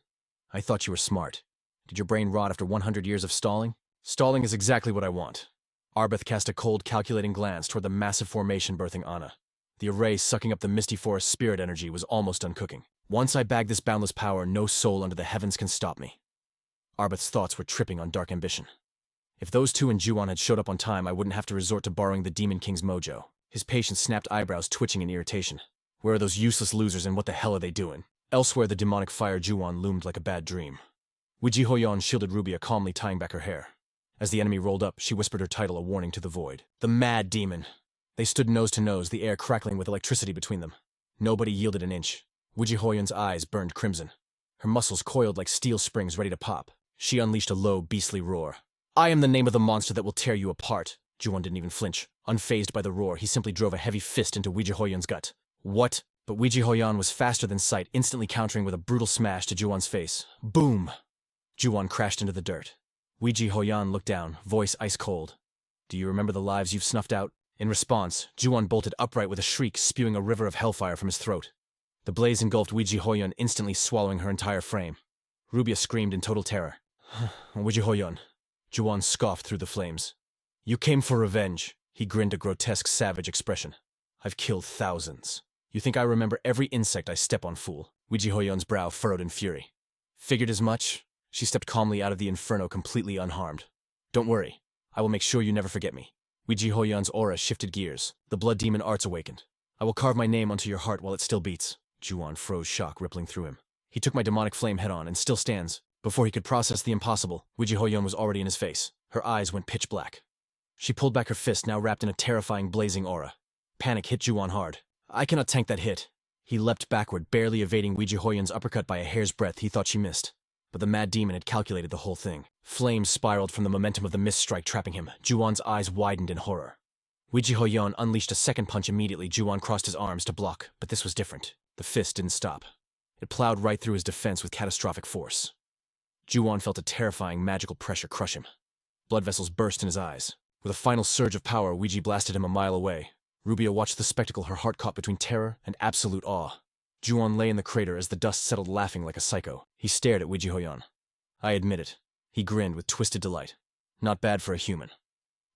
S1: I thought you were smart. Did your brain rot after 100 years of stalling? Stalling is exactly what I want. Arbeth cast a cold, calculating glance toward the massive formation birthing Anna. The array sucking up the misty forest spirit energy was almost uncooking. Once I bag this boundless power, no soul under the heavens can stop me. Arbeth's thoughts were tripping on dark ambition. If those two and Juwon had showed up on time, I wouldn't have to resort to borrowing the Demon King's mojo. His patient snapped eyebrows, twitching in irritation. Where are those useless losers, and what the hell are they doing? Elsewhere, the demonic fire Juwon loomed like a bad dream. Wiji Hoyon shielded Rubia, calmly tying back her hair. As the enemy rolled up, she whispered her title, a warning to the void. The Mad Demon. They stood nose to nose, the air crackling with electricity between them. Nobody yielded an inch. Wiji Hoyon's eyes burned crimson. Her muscles coiled like steel springs ready to pop. She unleashed a low, beastly roar. I am the name of the monster that will tear you apart. Juwon didn't even flinch. Unfazed by the roar, he simply drove a heavy fist into Wiji Hoyon's gut. What? But Wiji Hoyon was faster than sight, instantly countering with a brutal smash to Juwon's face. Boom! Juwon crashed into the dirt. Wiji Hoyon looked down, voice ice cold. Do you remember the lives you've snuffed out? In response, Juwon bolted upright with a shriek, spewing a river of hellfire from his throat. The blaze engulfed Wiji Hoyon, instantly swallowing her entire frame. Rubia screamed in total terror. Wiji Hoyon. Juwon scoffed through the flames. You came for revenge. He grinned a grotesque, savage expression. I've killed thousands. You think I remember every insect I step on, fool? Wiji Hoyon's brow furrowed in fury. Figured as much. She stepped calmly out of the inferno, completely unharmed. Don't worry. I will make sure you never forget me. Wiji Hoyon's aura shifted gears. The blood demon arts awakened. I will carve my name onto your heart while it still beats. Juwon froze, shock rippling through him. He took my demonic flame head on and still stands. Before he could process the impossible, Wijihoyon was already in his face. Her eyes went pitch black. She pulled back her fist, now wrapped in a terrifying blazing aura. Panic hit Juwon hard. I cannot tank that hit. He leapt backward, barely evading Wijihoyon's uppercut by a hair's breadth. He thought she missed. But the mad demon had calculated the whole thing. Flames spiraled from the momentum of the mist strike, trapping him. Juwon's eyes widened in horror. Wijihoyon unleashed a second punch immediately. Juwon crossed his arms to block, but this was different. The fist didn't stop. It plowed right through his defense with catastrophic force. Juwon felt a terrifying magical pressure crush him. Blood vessels burst in his eyes. With a final surge of power, Ouija blasted him a mile away. Rubia watched the spectacle, her heart caught between terror and absolute awe. Juwon lay in the crater as the dust settled, laughing like a psycho. He stared at Wijihoyon. I admit it. He grinned with twisted delight. Not bad for a human.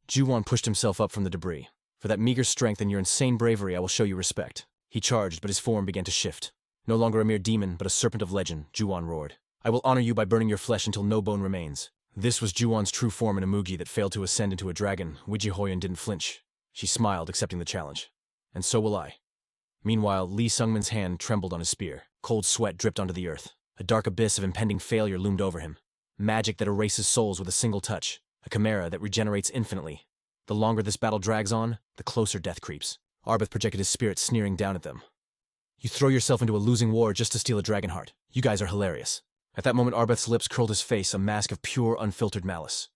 S1: Juwon pushed himself up from the debris. For that meager strength and your insane bravery, I will show you respect. He charged, but his form began to shift. No longer a mere demon, but a serpent of legend, Juwon roared. I will honor you by burning your flesh until no bone remains. This was Juwon's true form in a Mugi that failed to ascend into a dragon. Wijihoyon didn't flinch. She smiled, accepting the challenge. And so will I. Meanwhile, Lee Sungmin's hand trembled on his spear. Cold sweat dripped onto the earth. A dark abyss of impending failure loomed over him. Magic that erases souls with a single touch. A chimera that regenerates infinitely. The longer this battle drags on, the closer death creeps. Arbith projected his spirit, sneering down at them. You throw yourself into a losing war just to steal a dragon heart. You guys are hilarious. At that moment, Arbith's lips curled his face, a mask of pure, unfiltered malice.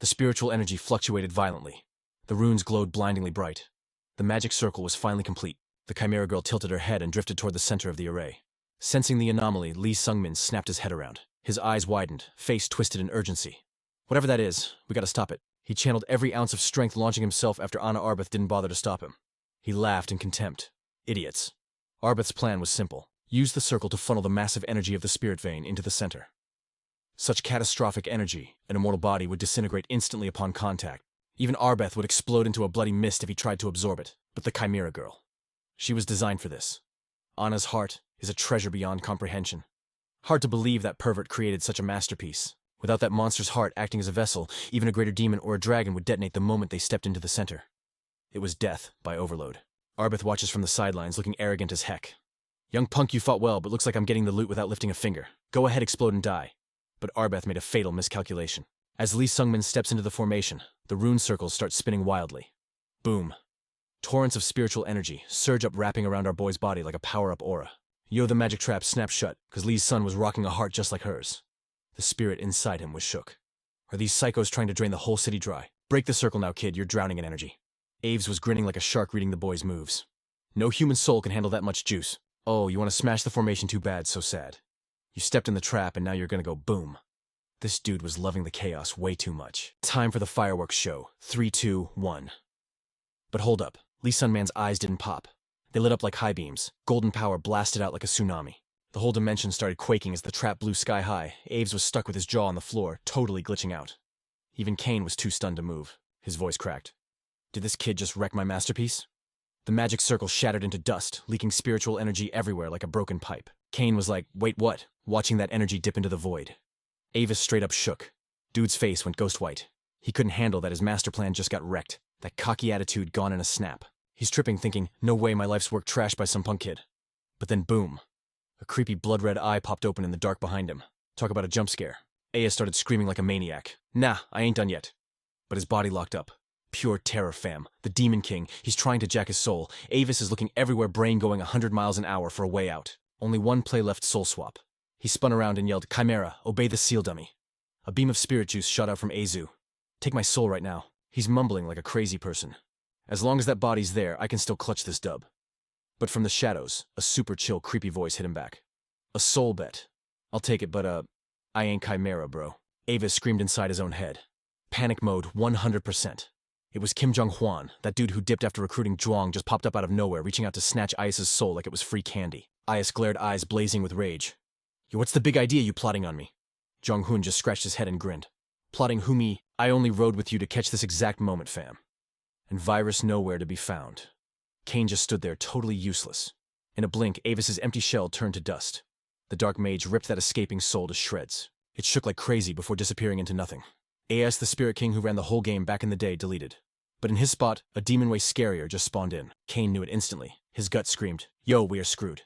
S1: The spiritual energy fluctuated violently. The runes glowed blindingly bright. The magic circle was finally complete. The Chimera girl tilted her head and drifted toward the center of the array. Sensing the anomaly, Lee Sungmin snapped his head around. His eyes widened, face twisted in urgency. Whatever that is, we gotta stop it. He channeled every ounce of strength, launching himself after Anna Arbith didn't bother to stop him. He laughed in contempt. Idiots. Arbith's plan was simple. Use the circle to funnel the massive energy of the spirit vein into the center. Such catastrophic energy, an immortal body would disintegrate instantly upon contact. Even Arbeth would explode into a bloody mist if he tried to absorb it. But the Chimera girl. She was designed for this. Anna's heart is a treasure beyond comprehension. Hard to believe that pervert created such a masterpiece. Without that monster's heart acting as a vessel, even a greater demon or a dragon would detonate the moment they stepped into the center. It was death by overload. Arbeth watches from the sidelines, looking arrogant as heck. Young punk, you fought well, but looks like I'm getting the loot without lifting a finger. Go ahead, explode and die. But Arbeth made a fatal miscalculation. As Lee Sungmin steps into the formation, the rune circles start spinning wildly. Boom. Torrents of spiritual energy surge up, wrapping around our boy's body like a power-up aura. Yo, the magic trap snapped shut, because Lee's son was rocking a heart just like hers. The spirit inside him was shook. Are these psychos trying to drain the whole city dry? Break the circle now, kid, you're drowning in energy. Aves was grinning like a shark reading the boy's moves. No human soul can handle that much juice. Oh, you want to smash the formation? Too bad, so sad. You stepped in the trap and now you're gonna go boom. This dude was loving the chaos way too much. Time for the fireworks show. 3, 2, 1. But hold up. Lee Sunman's eyes didn't pop. They lit up like high beams. Golden power blasted out like a tsunami. The whole dimension started quaking as the trap blew sky high. Aves was stuck with his jaw on the floor, totally glitching out. Even Kane was too stunned to move. His voice cracked. Did this kid just wreck my masterpiece? The magic circle shattered into dust, leaking spiritual energy everywhere like a broken pipe. Kane was like, wait, what? Watching that energy dip into the void. Avis straight up shook. Dude's face went ghost white. He couldn't handle that his master plan just got wrecked. That cocky attitude gone in a snap. He's tripping, thinking, no way, my life's work trashed by some punk kid. But then boom. A creepy blood-red eye popped open in the dark behind him. Talk about a jump scare. Aya started screaming like a maniac. Nah, I ain't done yet. But his body locked up. Pure terror, fam. The Demon King, he's trying to jack his soul. Avis is looking everywhere, brain going 100 miles an hour for a way out. Only one play left, soul swap. He spun around and yelled, Chimera, obey the seal dummy. A beam of spirit juice shot out from Azu. Take my soul right now. He's mumbling like a crazy person. As long as that body's there, I can still clutch this dub. But from the shadows, a super chill, creepy voice hit him back. A soul bet. I'll take it, but I ain't Chimera, bro. Avis screamed inside his own head. Panic mode 100%. It was Kim Jong-hwan, that dude who dipped after recruiting Zhuang, just popped up out of nowhere, reaching out to snatch Ayas' soul like it was free candy. Ayas glared, eyes blazing with rage. Yo, what's the big idea you plotting on me? Jong-hoon just scratched his head and grinned. Plotting who me? I only rode with you to catch this exact moment, fam. And virus nowhere to be found. Kane just stood there, totally useless. In a blink, Avis's empty shell turned to dust. The dark mage ripped that escaping soul to shreds. It shook like crazy before disappearing into nothing. AS, the Spirit King who ran the whole game back in the day, deleted. But in his spot, a demon way scarier just spawned in. Kane knew it instantly. His gut screamed, yo, we are screwed.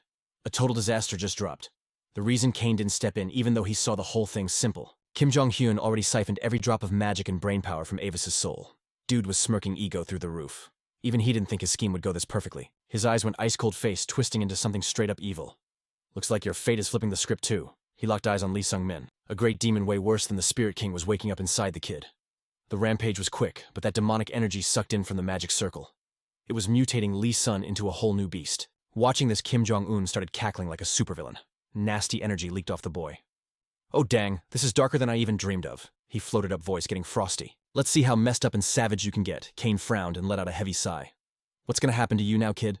S1: A total disaster just dropped. The reason Kane didn't step in, even though he saw the whole thing simple. Kim Jong-hyun already siphoned every drop of magic and brainpower from Avis's soul. Dude was smirking ego through the roof. Even he didn't think his scheme would go this perfectly. His eyes went ice-cold face, twisting into something straight-up evil. Looks like your fate is flipping the script too. He locked eyes on Lee Sung-min. A great demon way worse than the Spirit King was waking up inside the kid. The rampage was quick, but that demonic energy sucked in from the magic circle. It was mutating Lee Sun into a whole new beast. Watching this, Kim Jong-un started cackling like a supervillain. Nasty energy leaked off the boy. Oh dang, this is darker than I even dreamed of. He floated up, voice getting frosty. Let's see how messed up and savage you can get. Kane frowned and let out a heavy sigh. What's gonna happen to you now, kid?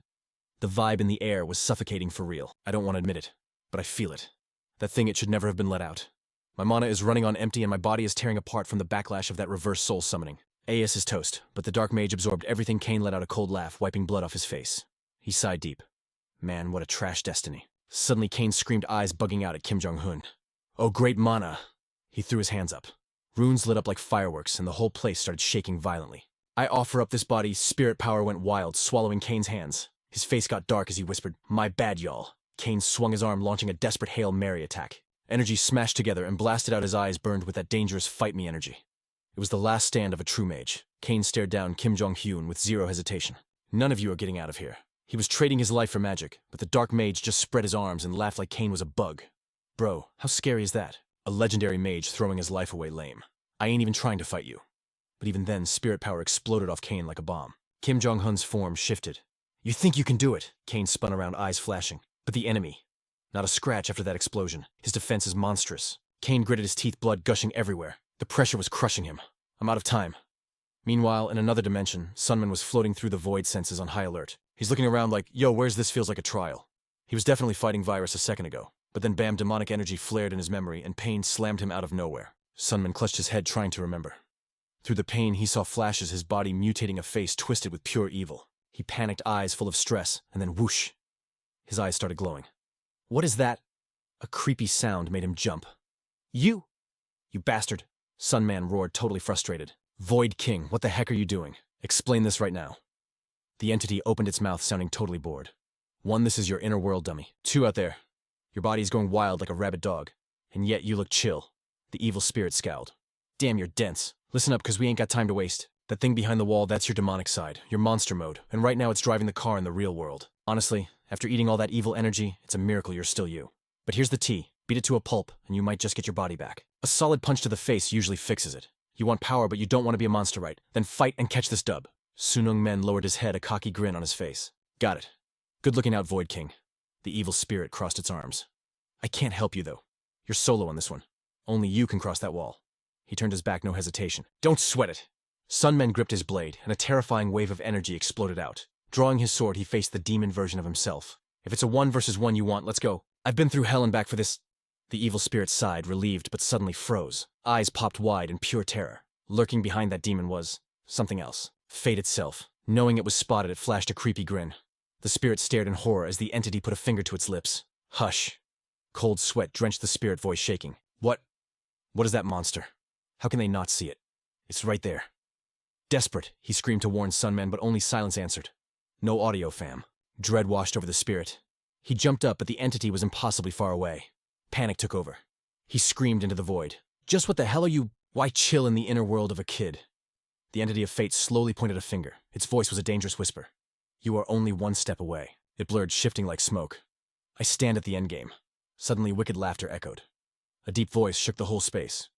S1: The vibe in the air was suffocating for real. I don't want to admit it, but I feel it. That thing, it should never have been let out. My mana is running on empty and my body is tearing apart from the backlash of that reverse soul summoning. AS is toast, but the dark mage absorbed everything. Kane let out a cold laugh, wiping blood off his face. He sighed deep. Man, what a trash destiny. Suddenly Kane screamed, eyes bugging out at Kim Jong-un. Oh great mana! He threw his hands up. Runes lit up like fireworks and the whole place started shaking violently. I offer up this body. Spirit power went wild, swallowing Kane's hands. His face got dark as he whispered, my bad, y'all. Kane swung his arm, launching a desperate Hail Mary attack. Energy smashed together and blasted out. His eyes burned with that dangerous fight me energy. It was the last stand of a true mage. Kane stared down Kim Jong-hyun with zero hesitation. None of you are getting out of here. He was trading his life for magic, but the dark mage just spread his arms and laughed like Kane was a bug. Bro, how scary is that? A legendary mage throwing his life away lame. I ain't even trying to fight you. But even then, spirit power exploded off Kane like a bomb. Kim Jong-un's form shifted. You think you can do it? Kane spun around, eyes flashing. But the enemy. Not a scratch after that explosion. His defense is monstrous. Kane gritted his teeth, blood gushing everywhere. The pressure was crushing him. I'm out of time. Meanwhile, in another dimension, Sunman was floating through the void senses on high alert. He's looking around like, yo, where's this? Feels like a trial. He was definitely fighting virus a second ago. But then bam, demonic energy flared in his memory and pain slammed him out of nowhere. Sunman clutched his head, trying to remember. Through the pain, he saw flashes, his body mutating, a face twisted with pure evil. He panicked, eyes full of stress, and then whoosh. His eyes started glowing. What is that? A creepy sound made him jump. You bastard! Sunman roared, totally frustrated. Void King, what the heck are you doing? Explain this right now. The entity opened its mouth, sounding totally bored. 1, this is your inner world, dummy. 2, out there. Your body is going wild like a rabid dog. And yet you look chill. The evil spirit scowled. Damn, you're dense. Listen up, cause we ain't got time to waste. That thing behind the wall, that's your demonic side, your monster mode, and right now it's driving the car in the real world. Honestly, after eating all that evil energy, it's a miracle you're still you. But here's the tea. Beat it to a pulp, and you might just get your body back. A solid punch to the face usually fixes it. You want power, but you don't want to be a monster, right? Then fight and catch this dub. Sunung Men lowered his head, a cocky grin on his face. Got it. Good looking out, Void King. The evil spirit crossed its arms. I can't help you, though. You're solo on this one. Only you can cross that wall. He turned his back, no hesitation. Don't sweat it. Sunmen gripped his blade, and a terrifying wave of energy exploded out. Drawing his sword, he faced the demon version of himself. If it's a 1 versus 1 you want, let's go. I've been through hell and back for this. The evil spirit sighed, relieved, but suddenly froze. Eyes popped wide in pure terror. Lurking behind that demon was something else. Fate itself. Knowing it was spotted, it flashed a creepy grin. The spirit stared in horror as the entity put a finger to its lips. Hush. Cold sweat drenched the spirit, voice shaking. What is that monster? How can they not see it? It's right there. Desperate, he screamed to warn Sunman, but only silence answered. No audio, fam. Dread washed over the spirit. He jumped up, but the entity was impossibly far away. Panic took over. He screamed into the void. Just what the hell are you? Why chill in the inner world of a kid? The entity of fate slowly pointed a finger. Its voice was a dangerous whisper. You are only 1 step away. It blurred, shifting like smoke. I stand at the endgame. Suddenly wicked laughter echoed. A deep voice shook the whole space.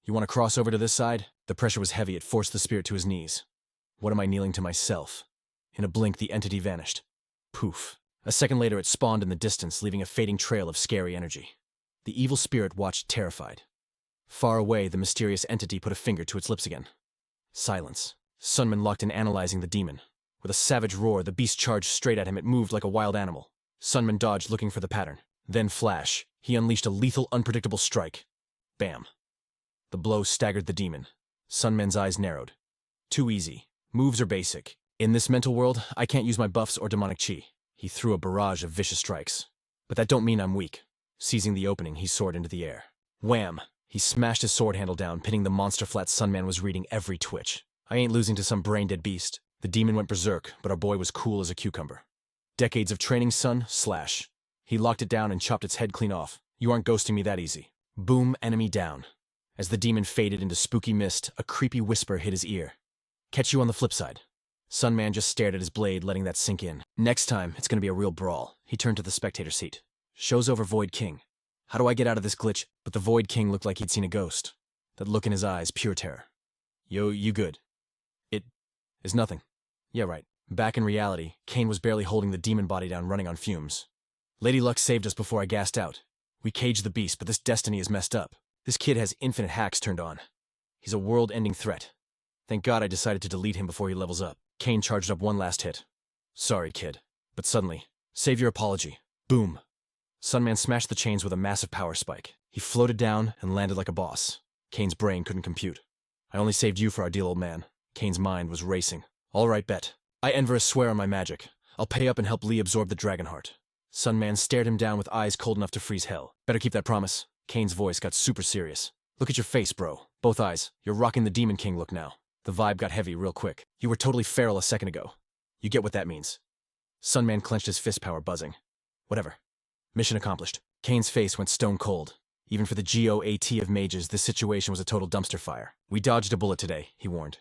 S1: You want to cross over to this side? The pressure was heavy, it forced the spirit to his knees. What am I kneeling to myself? In a blink, the entity vanished. Poof. A second later, it spawned in the distance, leaving a fading trail of scary energy. The evil spirit watched, terrified. Far away, the mysterious entity put a finger to its lips again. Silence. Sunman locked in, analyzing the demon. With a savage roar, the beast charged straight at him. It moved like a wild animal. Sunman dodged, looking for the pattern. Then flash. He unleashed a lethal, unpredictable strike. Bam. The blow staggered the demon. Sunman's eyes narrowed. Too easy. Moves are basic. In this mental world, I can't use my buffs or demonic chi. He threw a barrage of vicious strikes. But that don't mean I'm weak. Seizing the opening, he soared into the air. Wham! He smashed his sword handle down, pinning the monster flat. Sunman was reading every twitch. I ain't losing to some brain-dead beast. The demon went berserk, but our boy was cool as a cucumber. Decades of training, son, slash. He locked it down and chopped its head clean off. You aren't ghosting me that easy. Boom, enemy down. As the demon faded into spooky mist, a creepy whisper hit his ear. Catch you on the flip side. Sunman just stared at his blade, letting that sink in. Next time, it's gonna be a real brawl. He turned to the spectator seat. Show's over, Void King. How do I get out of this glitch? But the Void King looked like he'd seen a ghost. That look in his eyes, pure terror. Yo, you good? It is nothing. Yeah, right. Back in reality, Kane was barely holding the demon body down, running on fumes. Lady Luck saved us before I gassed out. We caged the beast, but this destiny is messed up. This kid has infinite hacks turned on. He's a world-ending threat. Thank God I decided to delete him before he levels up. Kane charged up one last hit. Sorry, kid. But suddenly, save your apology. Boom. Sunman smashed the chains with a massive power spike. He floated down and landed like a boss. Kane's brain couldn't compute. I only saved you for our deal, old man. Kane's mind was racing. All right, bet. I Enverus swear on my magic. I'll pay up and help Lee absorb the dragon heart. Sunman stared him down with eyes cold enough to freeze hell. Better keep that promise. Kane's voice got super serious. Look at your face, bro. Both eyes. You're rocking the Demon King look now. The vibe got heavy real quick. You were totally feral a second ago. You get what that means. Sunman clenched his fist power, buzzing. Whatever. Mission accomplished. Kane's face went stone cold. Even for the GOAT of mages, this situation was a total dumpster fire. We dodged a bullet today, he warned.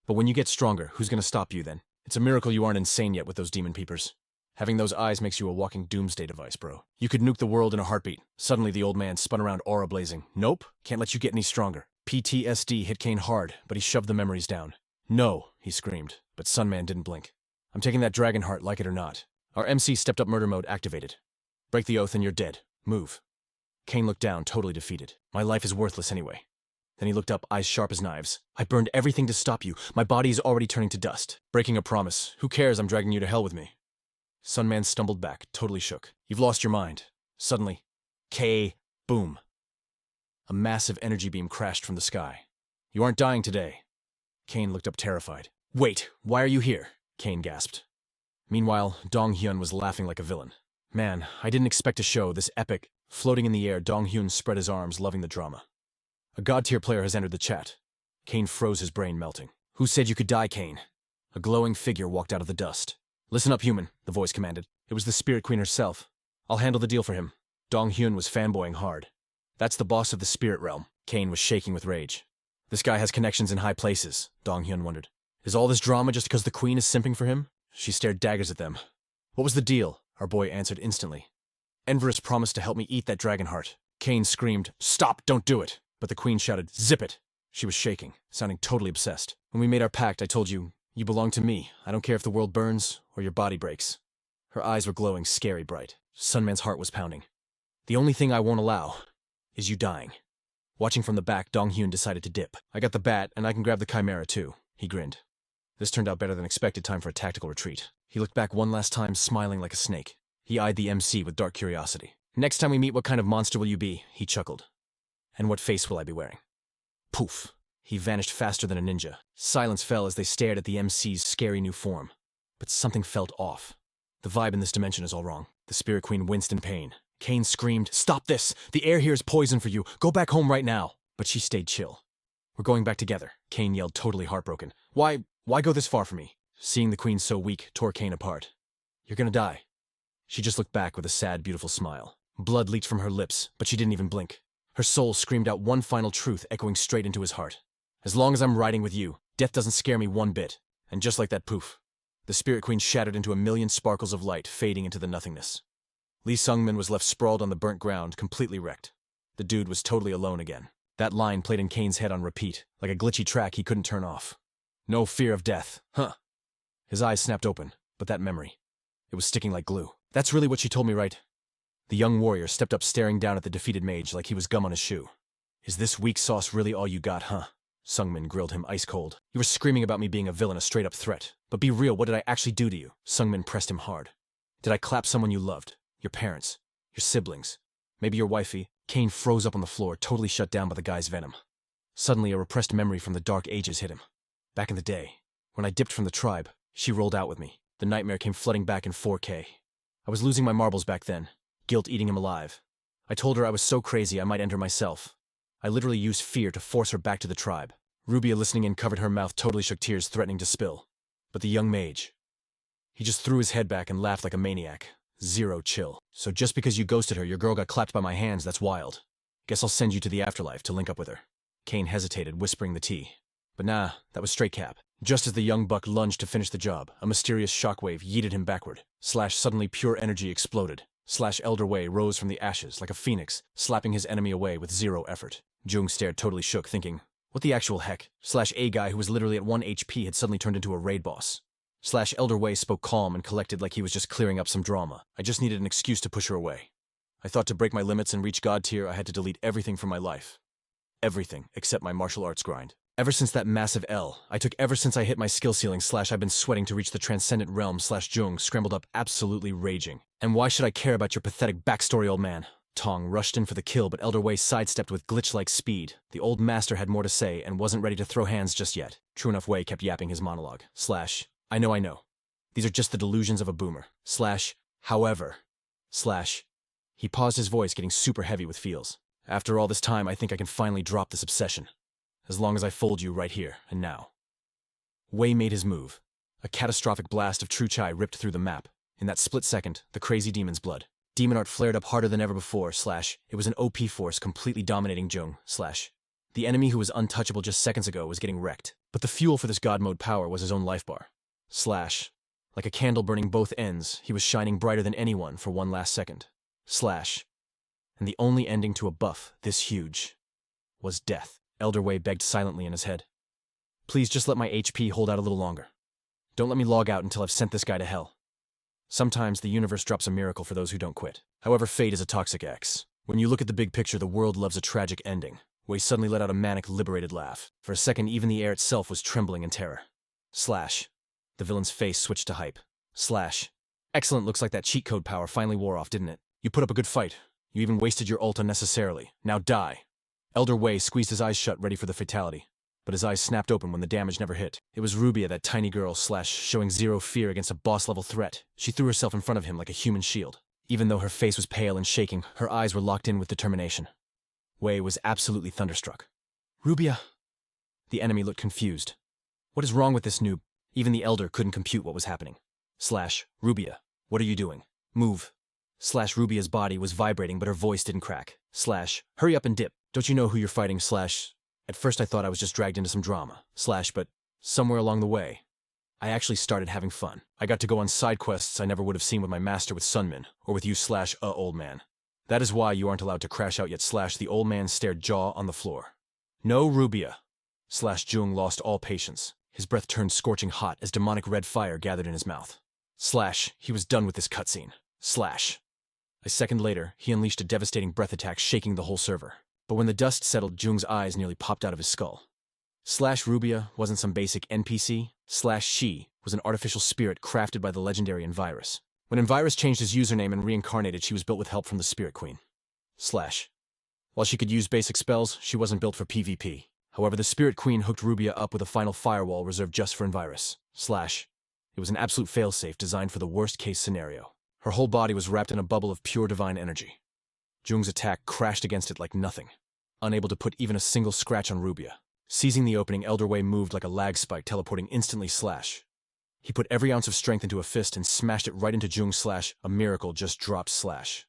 S1: But when you get stronger, who's gonna stop you then? It's a miracle you aren't insane yet with those demon peepers. Having those eyes makes you a walking doomsday device, bro. You could nuke the world in a heartbeat. Suddenly the old man spun around, aura blazing. Nope, can't let you get any stronger. PTSD hit Kane hard, but he shoved the memories down. No, he screamed, but Sunman didn't blink. I'm taking that dragon heart, like it or not. Our MC stepped up, murder mode activated. Break the oath and you're dead. Move. Kane looked down, totally defeated. My life is worthless anyway. Then he looked up, eyes sharp as knives. I burned everything to stop you. My body is already turning to dust. Breaking a promise. Who cares? I'm dragging you to hell with me. Sunman stumbled back, totally shook. You've lost your mind. Suddenly, boom. A massive energy beam crashed from the sky. You aren't dying today. Kane looked up terrified. Wait, why are you here? Kane gasped. Meanwhile, Dong Hyun was laughing like a villain. Man, I didn't expect a show this epic. Floating in the air, Dong Hyun spread his arms, loving the drama. A god-tier player has entered the chat. Kane froze, his brain melting. Who said you could die, Kane? A glowing figure walked out of the dust. Listen up, human, the voice commanded. It was the Spirit Queen herself. I'll handle the deal for him. Dong Hyun was fanboying hard. That's the boss of the spirit realm. Kane was shaking with rage. This guy has connections in high places, Dong Hyun wondered. Is all this drama just because the queen is simping for him? She stared daggers at them. What was the deal? Our boy answered instantly. Enverus promised to help me eat that dragon heart. Kane screamed, Stop, don't do it. But the queen shouted, Zip it. She was shaking, sounding totally obsessed. When we made our pact, I told you, you belong to me. I don't care if the world burns or your body breaks. Her eyes were glowing, scary bright. Sunman's heart was pounding. The only thing I won't allow is you dying. Watching from the back, Dong Hyun decided to dip. I got the bat, and I can grab the chimera too. He grinned. This turned out better than expected. Time for a tactical retreat. He looked back one last time, smiling like a snake. He eyed the MC with dark curiosity. Next time we meet, what kind of monster will you be? He chuckled. And what face will I be wearing? Poof. He vanished faster than a ninja. Silence fell as they stared at the MC's scary new form. But something felt off. The vibe in this dimension is all wrong. The Spirit Queen winced in pain. Kane screamed, Stop this! The air here is poison for you! Go back home right now! But she stayed chill. We're going back together, Kane yelled, totally heartbroken. Why go this far for me? Seeing the Queen so weak tore Kane apart. You're gonna die. She just looked back with a sad, beautiful smile. Blood leaked from her lips, but she didn't even blink. Her soul screamed out one final truth, echoing straight into his heart. As long as I'm riding with you, death doesn't scare me one bit. And just like that, poof. The Spirit Queen shattered into a million sparkles of light, fading into the nothingness. Lee Sungmin was left sprawled on the burnt ground, completely wrecked. The dude was totally alone again. That line played in Kane's head on repeat, like a glitchy track he couldn't turn off. No fear of death, huh? His eyes snapped open, but that memory, it was sticking like glue. That's really what she told me, right? The young warrior stepped up, staring down at the defeated mage like he was gum on his shoe. Is this weak sauce really all you got, huh? Sungmin grilled him ice cold. You were screaming about me being a villain, a straight-up threat. But be real, what did I actually do to you? Sungmin pressed him hard. Did I clap someone you loved? Your parents? Your siblings? Maybe your wifey? Kane froze up on the floor, totally shut down by the guy's venom. Suddenly, a repressed memory from the dark ages hit him. Back in the day, when I dipped from the tribe, she rolled out with me. The nightmare came flooding back in 4K. I was losing my marbles back then, guilt eating him alive. I told her I was so crazy I might end her myself. I literally used fear to force her back to the tribe. Rubia, listening in, covered her mouth, totally shook, tears threatening to spill. But the young mage, he just threw his head back and laughed like a maniac. Zero chill. So just because you ghosted her, your girl got clapped by my hands, that's wild. Guess I'll send you to the afterlife to link up with her. Kane hesitated, whispering the T. But nah, that was straight cap. Just as the young buck lunged to finish the job, a mysterious shockwave yeeted him backward. Suddenly pure energy exploded. Elder Wei rose from the ashes like a phoenix, slapping his enemy away with zero effort. Jung stared totally shook, thinking, what the actual heck? A guy who was literally at 1 HP had suddenly turned into a raid boss. Elder Wei spoke calm and collected like he was just clearing up some drama. I just needed an excuse to push her away. I thought to break my limits and reach God tier, I had to delete everything from my life. Everything, except my martial arts grind. Ever since that massive L, ever since I hit my skill ceiling I've been sweating to reach the transcendent realm Jung scrambled up absolutely raging. And why should I care about your pathetic backstory, old man? Tong rushed in for the kill, but Elder Wei sidestepped with glitch-like speed. The old master had more to say and wasn't ready to throw hands just yet. True enough, Wei kept yapping his monologue. I know. These are just the delusions of a boomer. However. He paused, his voice getting super heavy with feels. After all this time, I think I can finally drop this obsession. As long as I fold you right here and now. Wei made his move. A catastrophic blast of true chai ripped through the map. In that split second, the crazy demon's blood. Demon art flared up harder than ever before, it was an OP force completely dominating Jung, The enemy who was untouchable just seconds ago was getting wrecked. But the fuel for this god mode power was his own life bar. Like a candle burning both ends, he was shining brighter than anyone for one last second. And the only ending to a buff this huge was death. Elder Wei begged silently in his head. Please just let my HP hold out a little longer. Don't let me log out until I've sent this guy to hell. Sometimes the universe drops a miracle for those who don't quit. However, fate is a toxic X. When you look at the big picture, the world loves a tragic ending. Wei suddenly let out a manic, liberated laugh. For a second, even the air itself was trembling in terror. The villain's face switched to hype. Excellent, looks like that cheat code power finally wore off, didn't it? You put up a good fight. You even wasted your ult unnecessarily. Now die. Elder Wei squeezed his eyes shut, ready for the fatality. But his eyes snapped open when the damage never hit. It was Rubia, that tiny girl, showing zero fear against a boss-level threat. She threw herself in front of him like a human shield. Even though her face was pale and shaking, her eyes were locked in with determination. Wei was absolutely thunderstruck. Rubia! The enemy looked confused. What is wrong with this noob? Even the Elder couldn't compute what was happening. Rubia, what are you doing? Move. Rubia's body was vibrating, but her voice didn't crack. Hurry up and dip. Don't you know who you're fighting? At first I thought I was just dragged into some drama. But somewhere along the way, I actually started having fun. I got to go on side quests I never would have seen with my master with Sunmin, or with you old man. That is why you aren't allowed to crash out yet. The old man stared jaw on the floor. No, Rubia. Jung lost all patience. His breath turned scorching hot as demonic red fire gathered in his mouth. He was done with this cutscene. A second later, he unleashed a devastating breath attack, shaking the whole server. But when the dust settled, Jung's eyes nearly popped out of his skull. Rubia wasn't some basic NPC. She was an artificial spirit crafted by the legendary Envirus. When Envirus changed his username and reincarnated, she was built with help from the Spirit Queen. While she could use basic spells, she wasn't built for PvP. However, the Spirit Queen hooked Rubia up with a final firewall reserved just for Envirus. It was an absolute failsafe designed for the worst-case scenario. Her whole body was wrapped in a bubble of pure divine energy. Jung's attack crashed against it like nothing, unable to put even a single scratch on Rubia. Seizing the opening, Elder Wei moved like a lag spike, teleporting instantly. He put every ounce of strength into a fist and smashed it right into Jung. A miracle just dropped. The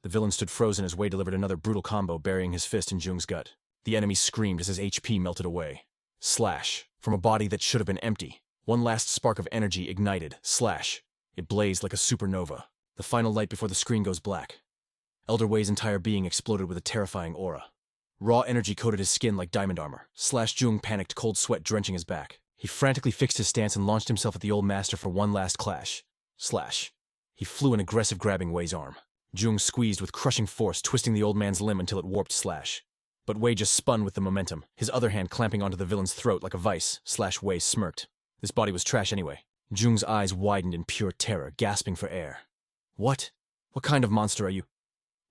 S1: villain stood frozen as Wei delivered another brutal combo, burying his fist in Jung's gut. The enemy screamed as his HP melted away. From a body that should have been empty, one last spark of energy ignited. It blazed like a supernova, the final light before the screen goes black. Elder Wei's entire being exploded with a terrifying aura. Raw energy coated his skin like diamond armor. Jung panicked, cold sweat drenching his back. He frantically fixed his stance and launched himself at the old master for one last clash. He flew an aggressive, grabbing Wei's arm. Jung squeezed with crushing force, twisting the old man's limb until it warped. But Wei just spun with the momentum, his other hand clamping onto the villain's throat like a vice. Wei smirked. This body was trash anyway. Jung's eyes widened in pure terror, gasping for air. What? What kind of monster are you?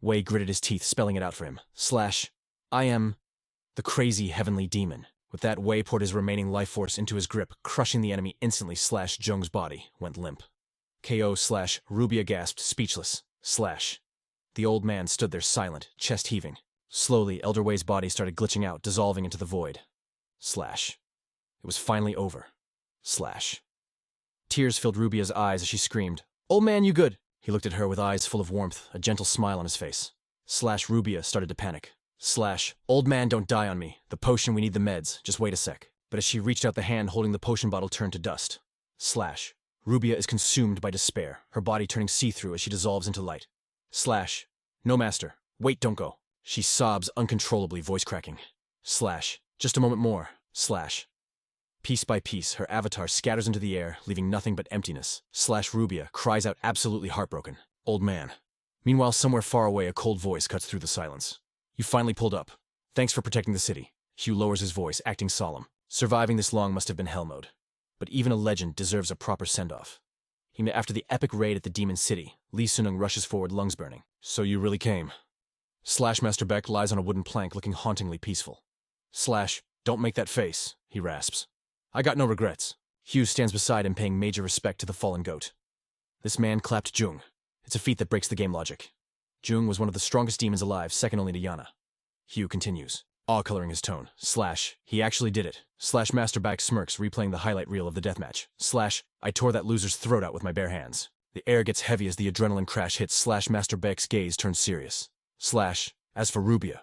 S1: Wei gritted his teeth, spelling it out for him. I am the crazy heavenly demon. With that, Wei poured his remaining life force into his grip, crushing the enemy instantly. Jung's body went limp. KO. Rubia gasped, speechless. The old man stood there silent, chest heaving. Slowly, Elder Wei's body started glitching out, dissolving into the void. It was finally over. Tears filled Rubia's eyes as she screamed, "Old man, you good?" He looked at her with eyes full of warmth, a gentle smile on his face. Rubia started to panic. Old man, don't die on me. The potion, we need the meds. Just wait a sec. But as she reached out the hand holding the potion bottle turned to dust. Rubia is consumed by despair, her body turning see-through as she dissolves into light. No, master. Wait, don't go. She sobs uncontrollably, voice cracking. Just a moment more. Piece by piece, her avatar scatters into the air, leaving nothing but emptiness. Rubia cries out absolutely heartbroken. Old man. Meanwhile, somewhere far away, a cold voice cuts through the silence. You finally pulled up. Thanks for protecting the city. Hugh lowers his voice, acting solemn. Surviving this long must have been hell mode. But even a legend deserves a proper send-off. After the epic raid at the Demon City, Lee Sunung rushes forward, lungs burning. So you really came. Master Beck lies on a wooden plank looking hauntingly peaceful. Don't make that face, he rasps. I got no regrets. Hugh stands beside him, paying major respect to the fallen goat. This man clapped Jung. It's a feat that breaks the game logic. Jung was one of the strongest demons alive, second only to Yana. Hugh continues, awe-coloring his tone. He actually did it. Master Beck smirks, replaying the highlight reel of the deathmatch. I tore that loser's throat out with my bare hands. The air gets heavy as the adrenaline crash hits. Master Beck's gaze turns serious. As for Rubia.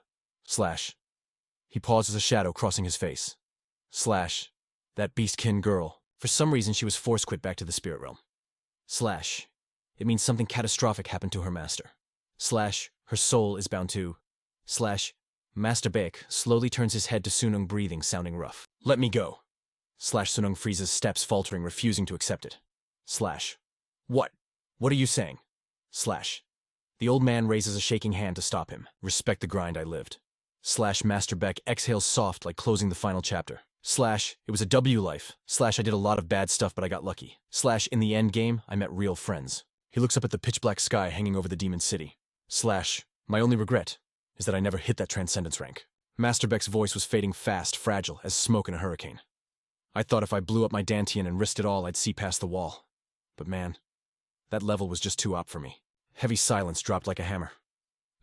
S1: He pauses, a shadow crossing his face. That beastkin girl. For some reason she was force quit back to the spirit realm. It means something catastrophic happened to her master. Her soul is bound to. Master Beck slowly turns his head to Sunung, breathing, sounding rough. Let me go. Sunung freezes, steps faltering, refusing to accept it. What? What are you saying? The old man raises a shaking hand to stop him. Respect the grind I lived. Master Beck exhales soft, like closing the final chapter. It was a W life. I did a lot of bad stuff, but I got lucky. In the end game, I met real friends. He looks up at the pitch-black sky hanging over the demon city. My only regret is that I never hit that transcendence rank. Master Beck's voice was fading fast, fragile, as smoke in a hurricane. I thought if I blew up my Dantian and risked it all, I'd see past the wall. But man, that level was just too op for me. Heavy silence dropped like a hammer.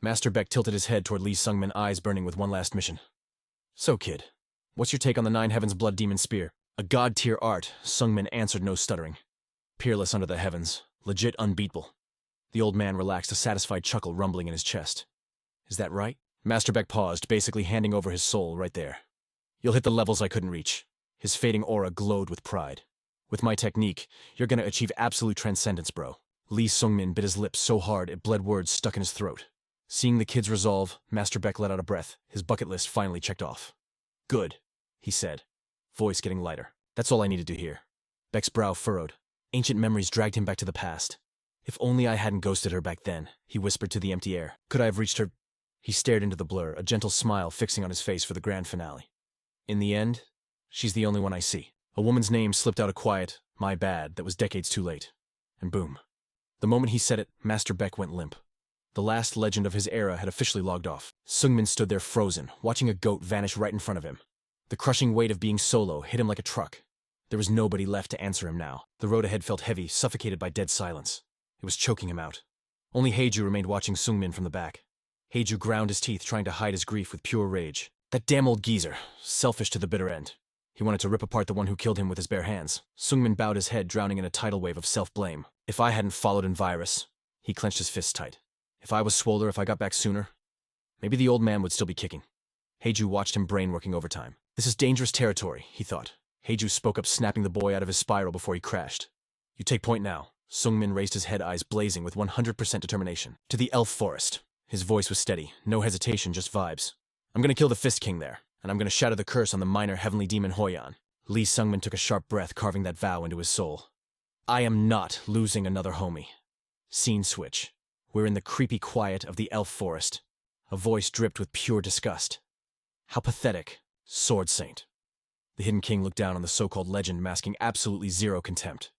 S1: Master Beck tilted his head toward Lee Sungmin, eyes burning with one last mission. So kid, what's your take on the Nine Heavens Blood Demon Spear? A god-tier art, Sungmin answered, no stuttering. Peerless under the heavens, legit unbeatable. The old man relaxed, a satisfied chuckle rumbling in his chest. Is that right? Master Beck paused, basically handing over his soul right there. You'll hit the levels I couldn't reach. His fading aura glowed with pride. With my technique, you're gonna achieve absolute transcendence, bro. Lee Sungmin bit his lips so hard it bled words stuck in his throat. Seeing the kid's resolve, Master Beck let out a breath, his bucket list finally checked off. Good, he said, voice getting lighter. That's all I needed to hear. Beck's brow furrowed. Ancient memories dragged him back to the past. If only I hadn't ghosted her back then, he whispered to the empty air. Could I have reached her? He stared into the blur, a gentle smile fixing on his face for the grand finale. In the end, she's the only one I see. A woman's name slipped out a quiet, my bad, that was decades too late. And boom. The moment he said it, Master Beck went limp. The last legend of his era had officially logged off. Sungmin stood there frozen, watching a goat vanish right in front of him. The crushing weight of being solo hit him like a truck. There was nobody left to answer him now. The road ahead felt heavy, suffocated by dead silence. It was choking him out. Only Heiju remained watching Sungmin from the back. Heiju ground his teeth, trying to hide his grief with pure rage. That damn old geezer, selfish to the bitter end. He wanted to rip apart the one who killed him with his bare hands. Sungmin bowed his head, drowning in a tidal wave of self-blame. If I hadn't followed in Virus, he clenched his fists tight. If I was swoller, if I got back sooner, maybe the old man would still be kicking. Heiju watched him, brain working overtime. This is dangerous territory, he thought. Heiju spoke up, snapping the boy out of his spiral before he crashed. You take point now. Sungmin raised his head, eyes blazing with 100% determination. To the elf forest. His voice was steady, no hesitation, just vibes. I'm gonna kill the Fist King there, and I'm gonna shatter the curse on the minor heavenly demon Hoyan. Lee Sungmin took a sharp breath, carving that vow into his soul. I am not losing another homie. Scene switch. We're in the creepy quiet of the elf forest. A voice dripped with pure disgust. How pathetic. Sword Saint. The Hidden King looked down on the so-called legend, masking absolutely zero contempt.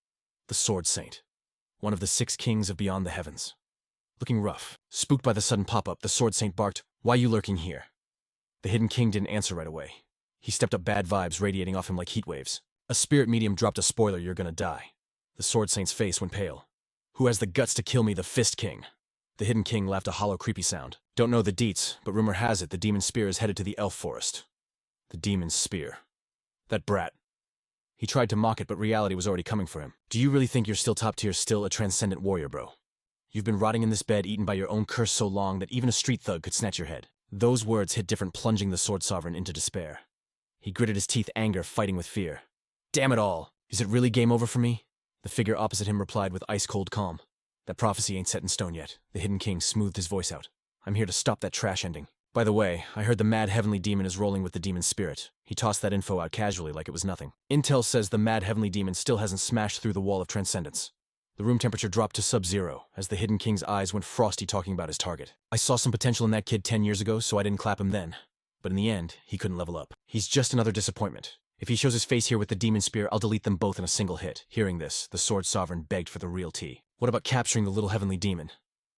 S1: The Sword Saint. One of the 6 kings of beyond the heavens. Looking rough, spooked by the sudden pop-up, the Sword Saint barked, "Why you lurking here?" The Hidden King didn't answer right away. He stepped up, bad vibes radiating off him like heat waves. A spirit medium dropped a spoiler, "You're gonna die." The Sword Saint's face went pale. Who has the guts to kill me, the Fist King? The Hidden King laughed, a hollow, creepy sound. Don't know the deets, but rumor has it the demon spear is headed to the elf forest. The demon's spear. That brat. He tried to mock it, but reality was already coming for him. Do you really think you're still top tier, still a transcendent warrior, bro? You've been rotting in this bed, eaten by your own curse so long that even a street thug could snatch your head. Those words hit different, plunging the Sword Sovereign into despair. He gritted his teeth, anger fighting with fear. Damn it all! Is it really game over for me? The figure opposite him replied with ice-cold calm. That prophecy ain't set in stone yet. The Hidden King smoothed his voice out. I'm here to stop that trash ending. By the way, I heard the mad heavenly demon is rolling with the demon spirit. He tossed that info out casually like it was nothing. Intel says the mad heavenly demon still hasn't smashed through the wall of transcendence. The room temperature dropped to sub-zero as the Hidden King's eyes went frosty talking about his target. I saw some potential in that kid 10 years ago, so I didn't clap him then. But in the end, he couldn't level up. He's just another disappointment. If he shows his face here with the demon spear, I'll delete them both in a single hit. Hearing this, the Sword Sovereign begged for the real tea. What about capturing the little heavenly demon?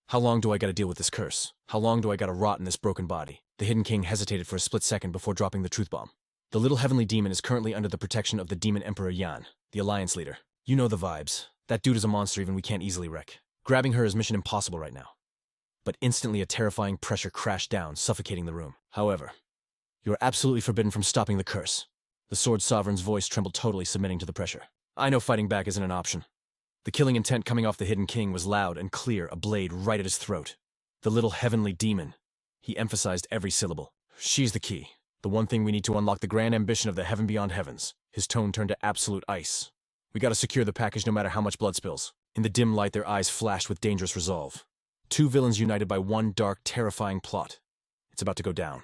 S1: How long do I gotta deal with this curse? How long do I gotta rot in this broken body? The Hidden King hesitated for a split second before dropping the truth bomb. The little heavenly demon is currently under the protection of the Demon Emperor Yan, the Alliance leader. You know the vibes. That dude is a monster even we can't easily wreck. Grabbing her is mission impossible right now. But instantly a terrifying pressure crashed down, suffocating the room. However, you are absolutely forbidden from stopping the curse. The Sword Sovereign's voice trembled, totally submitting to the pressure. I know fighting back isn't an option. The killing intent coming off the Hidden King was loud and clear, a blade right at his throat. The little heavenly demon. He emphasized every syllable. She's the key. The one thing we need to unlock the grand ambition of the heaven beyond heavens. His tone turned to absolute ice. We gotta secure the package no matter how much blood spills. In the dim light, their eyes flashed with dangerous resolve. Two villains united by one dark, terrifying plot. It's about to go down.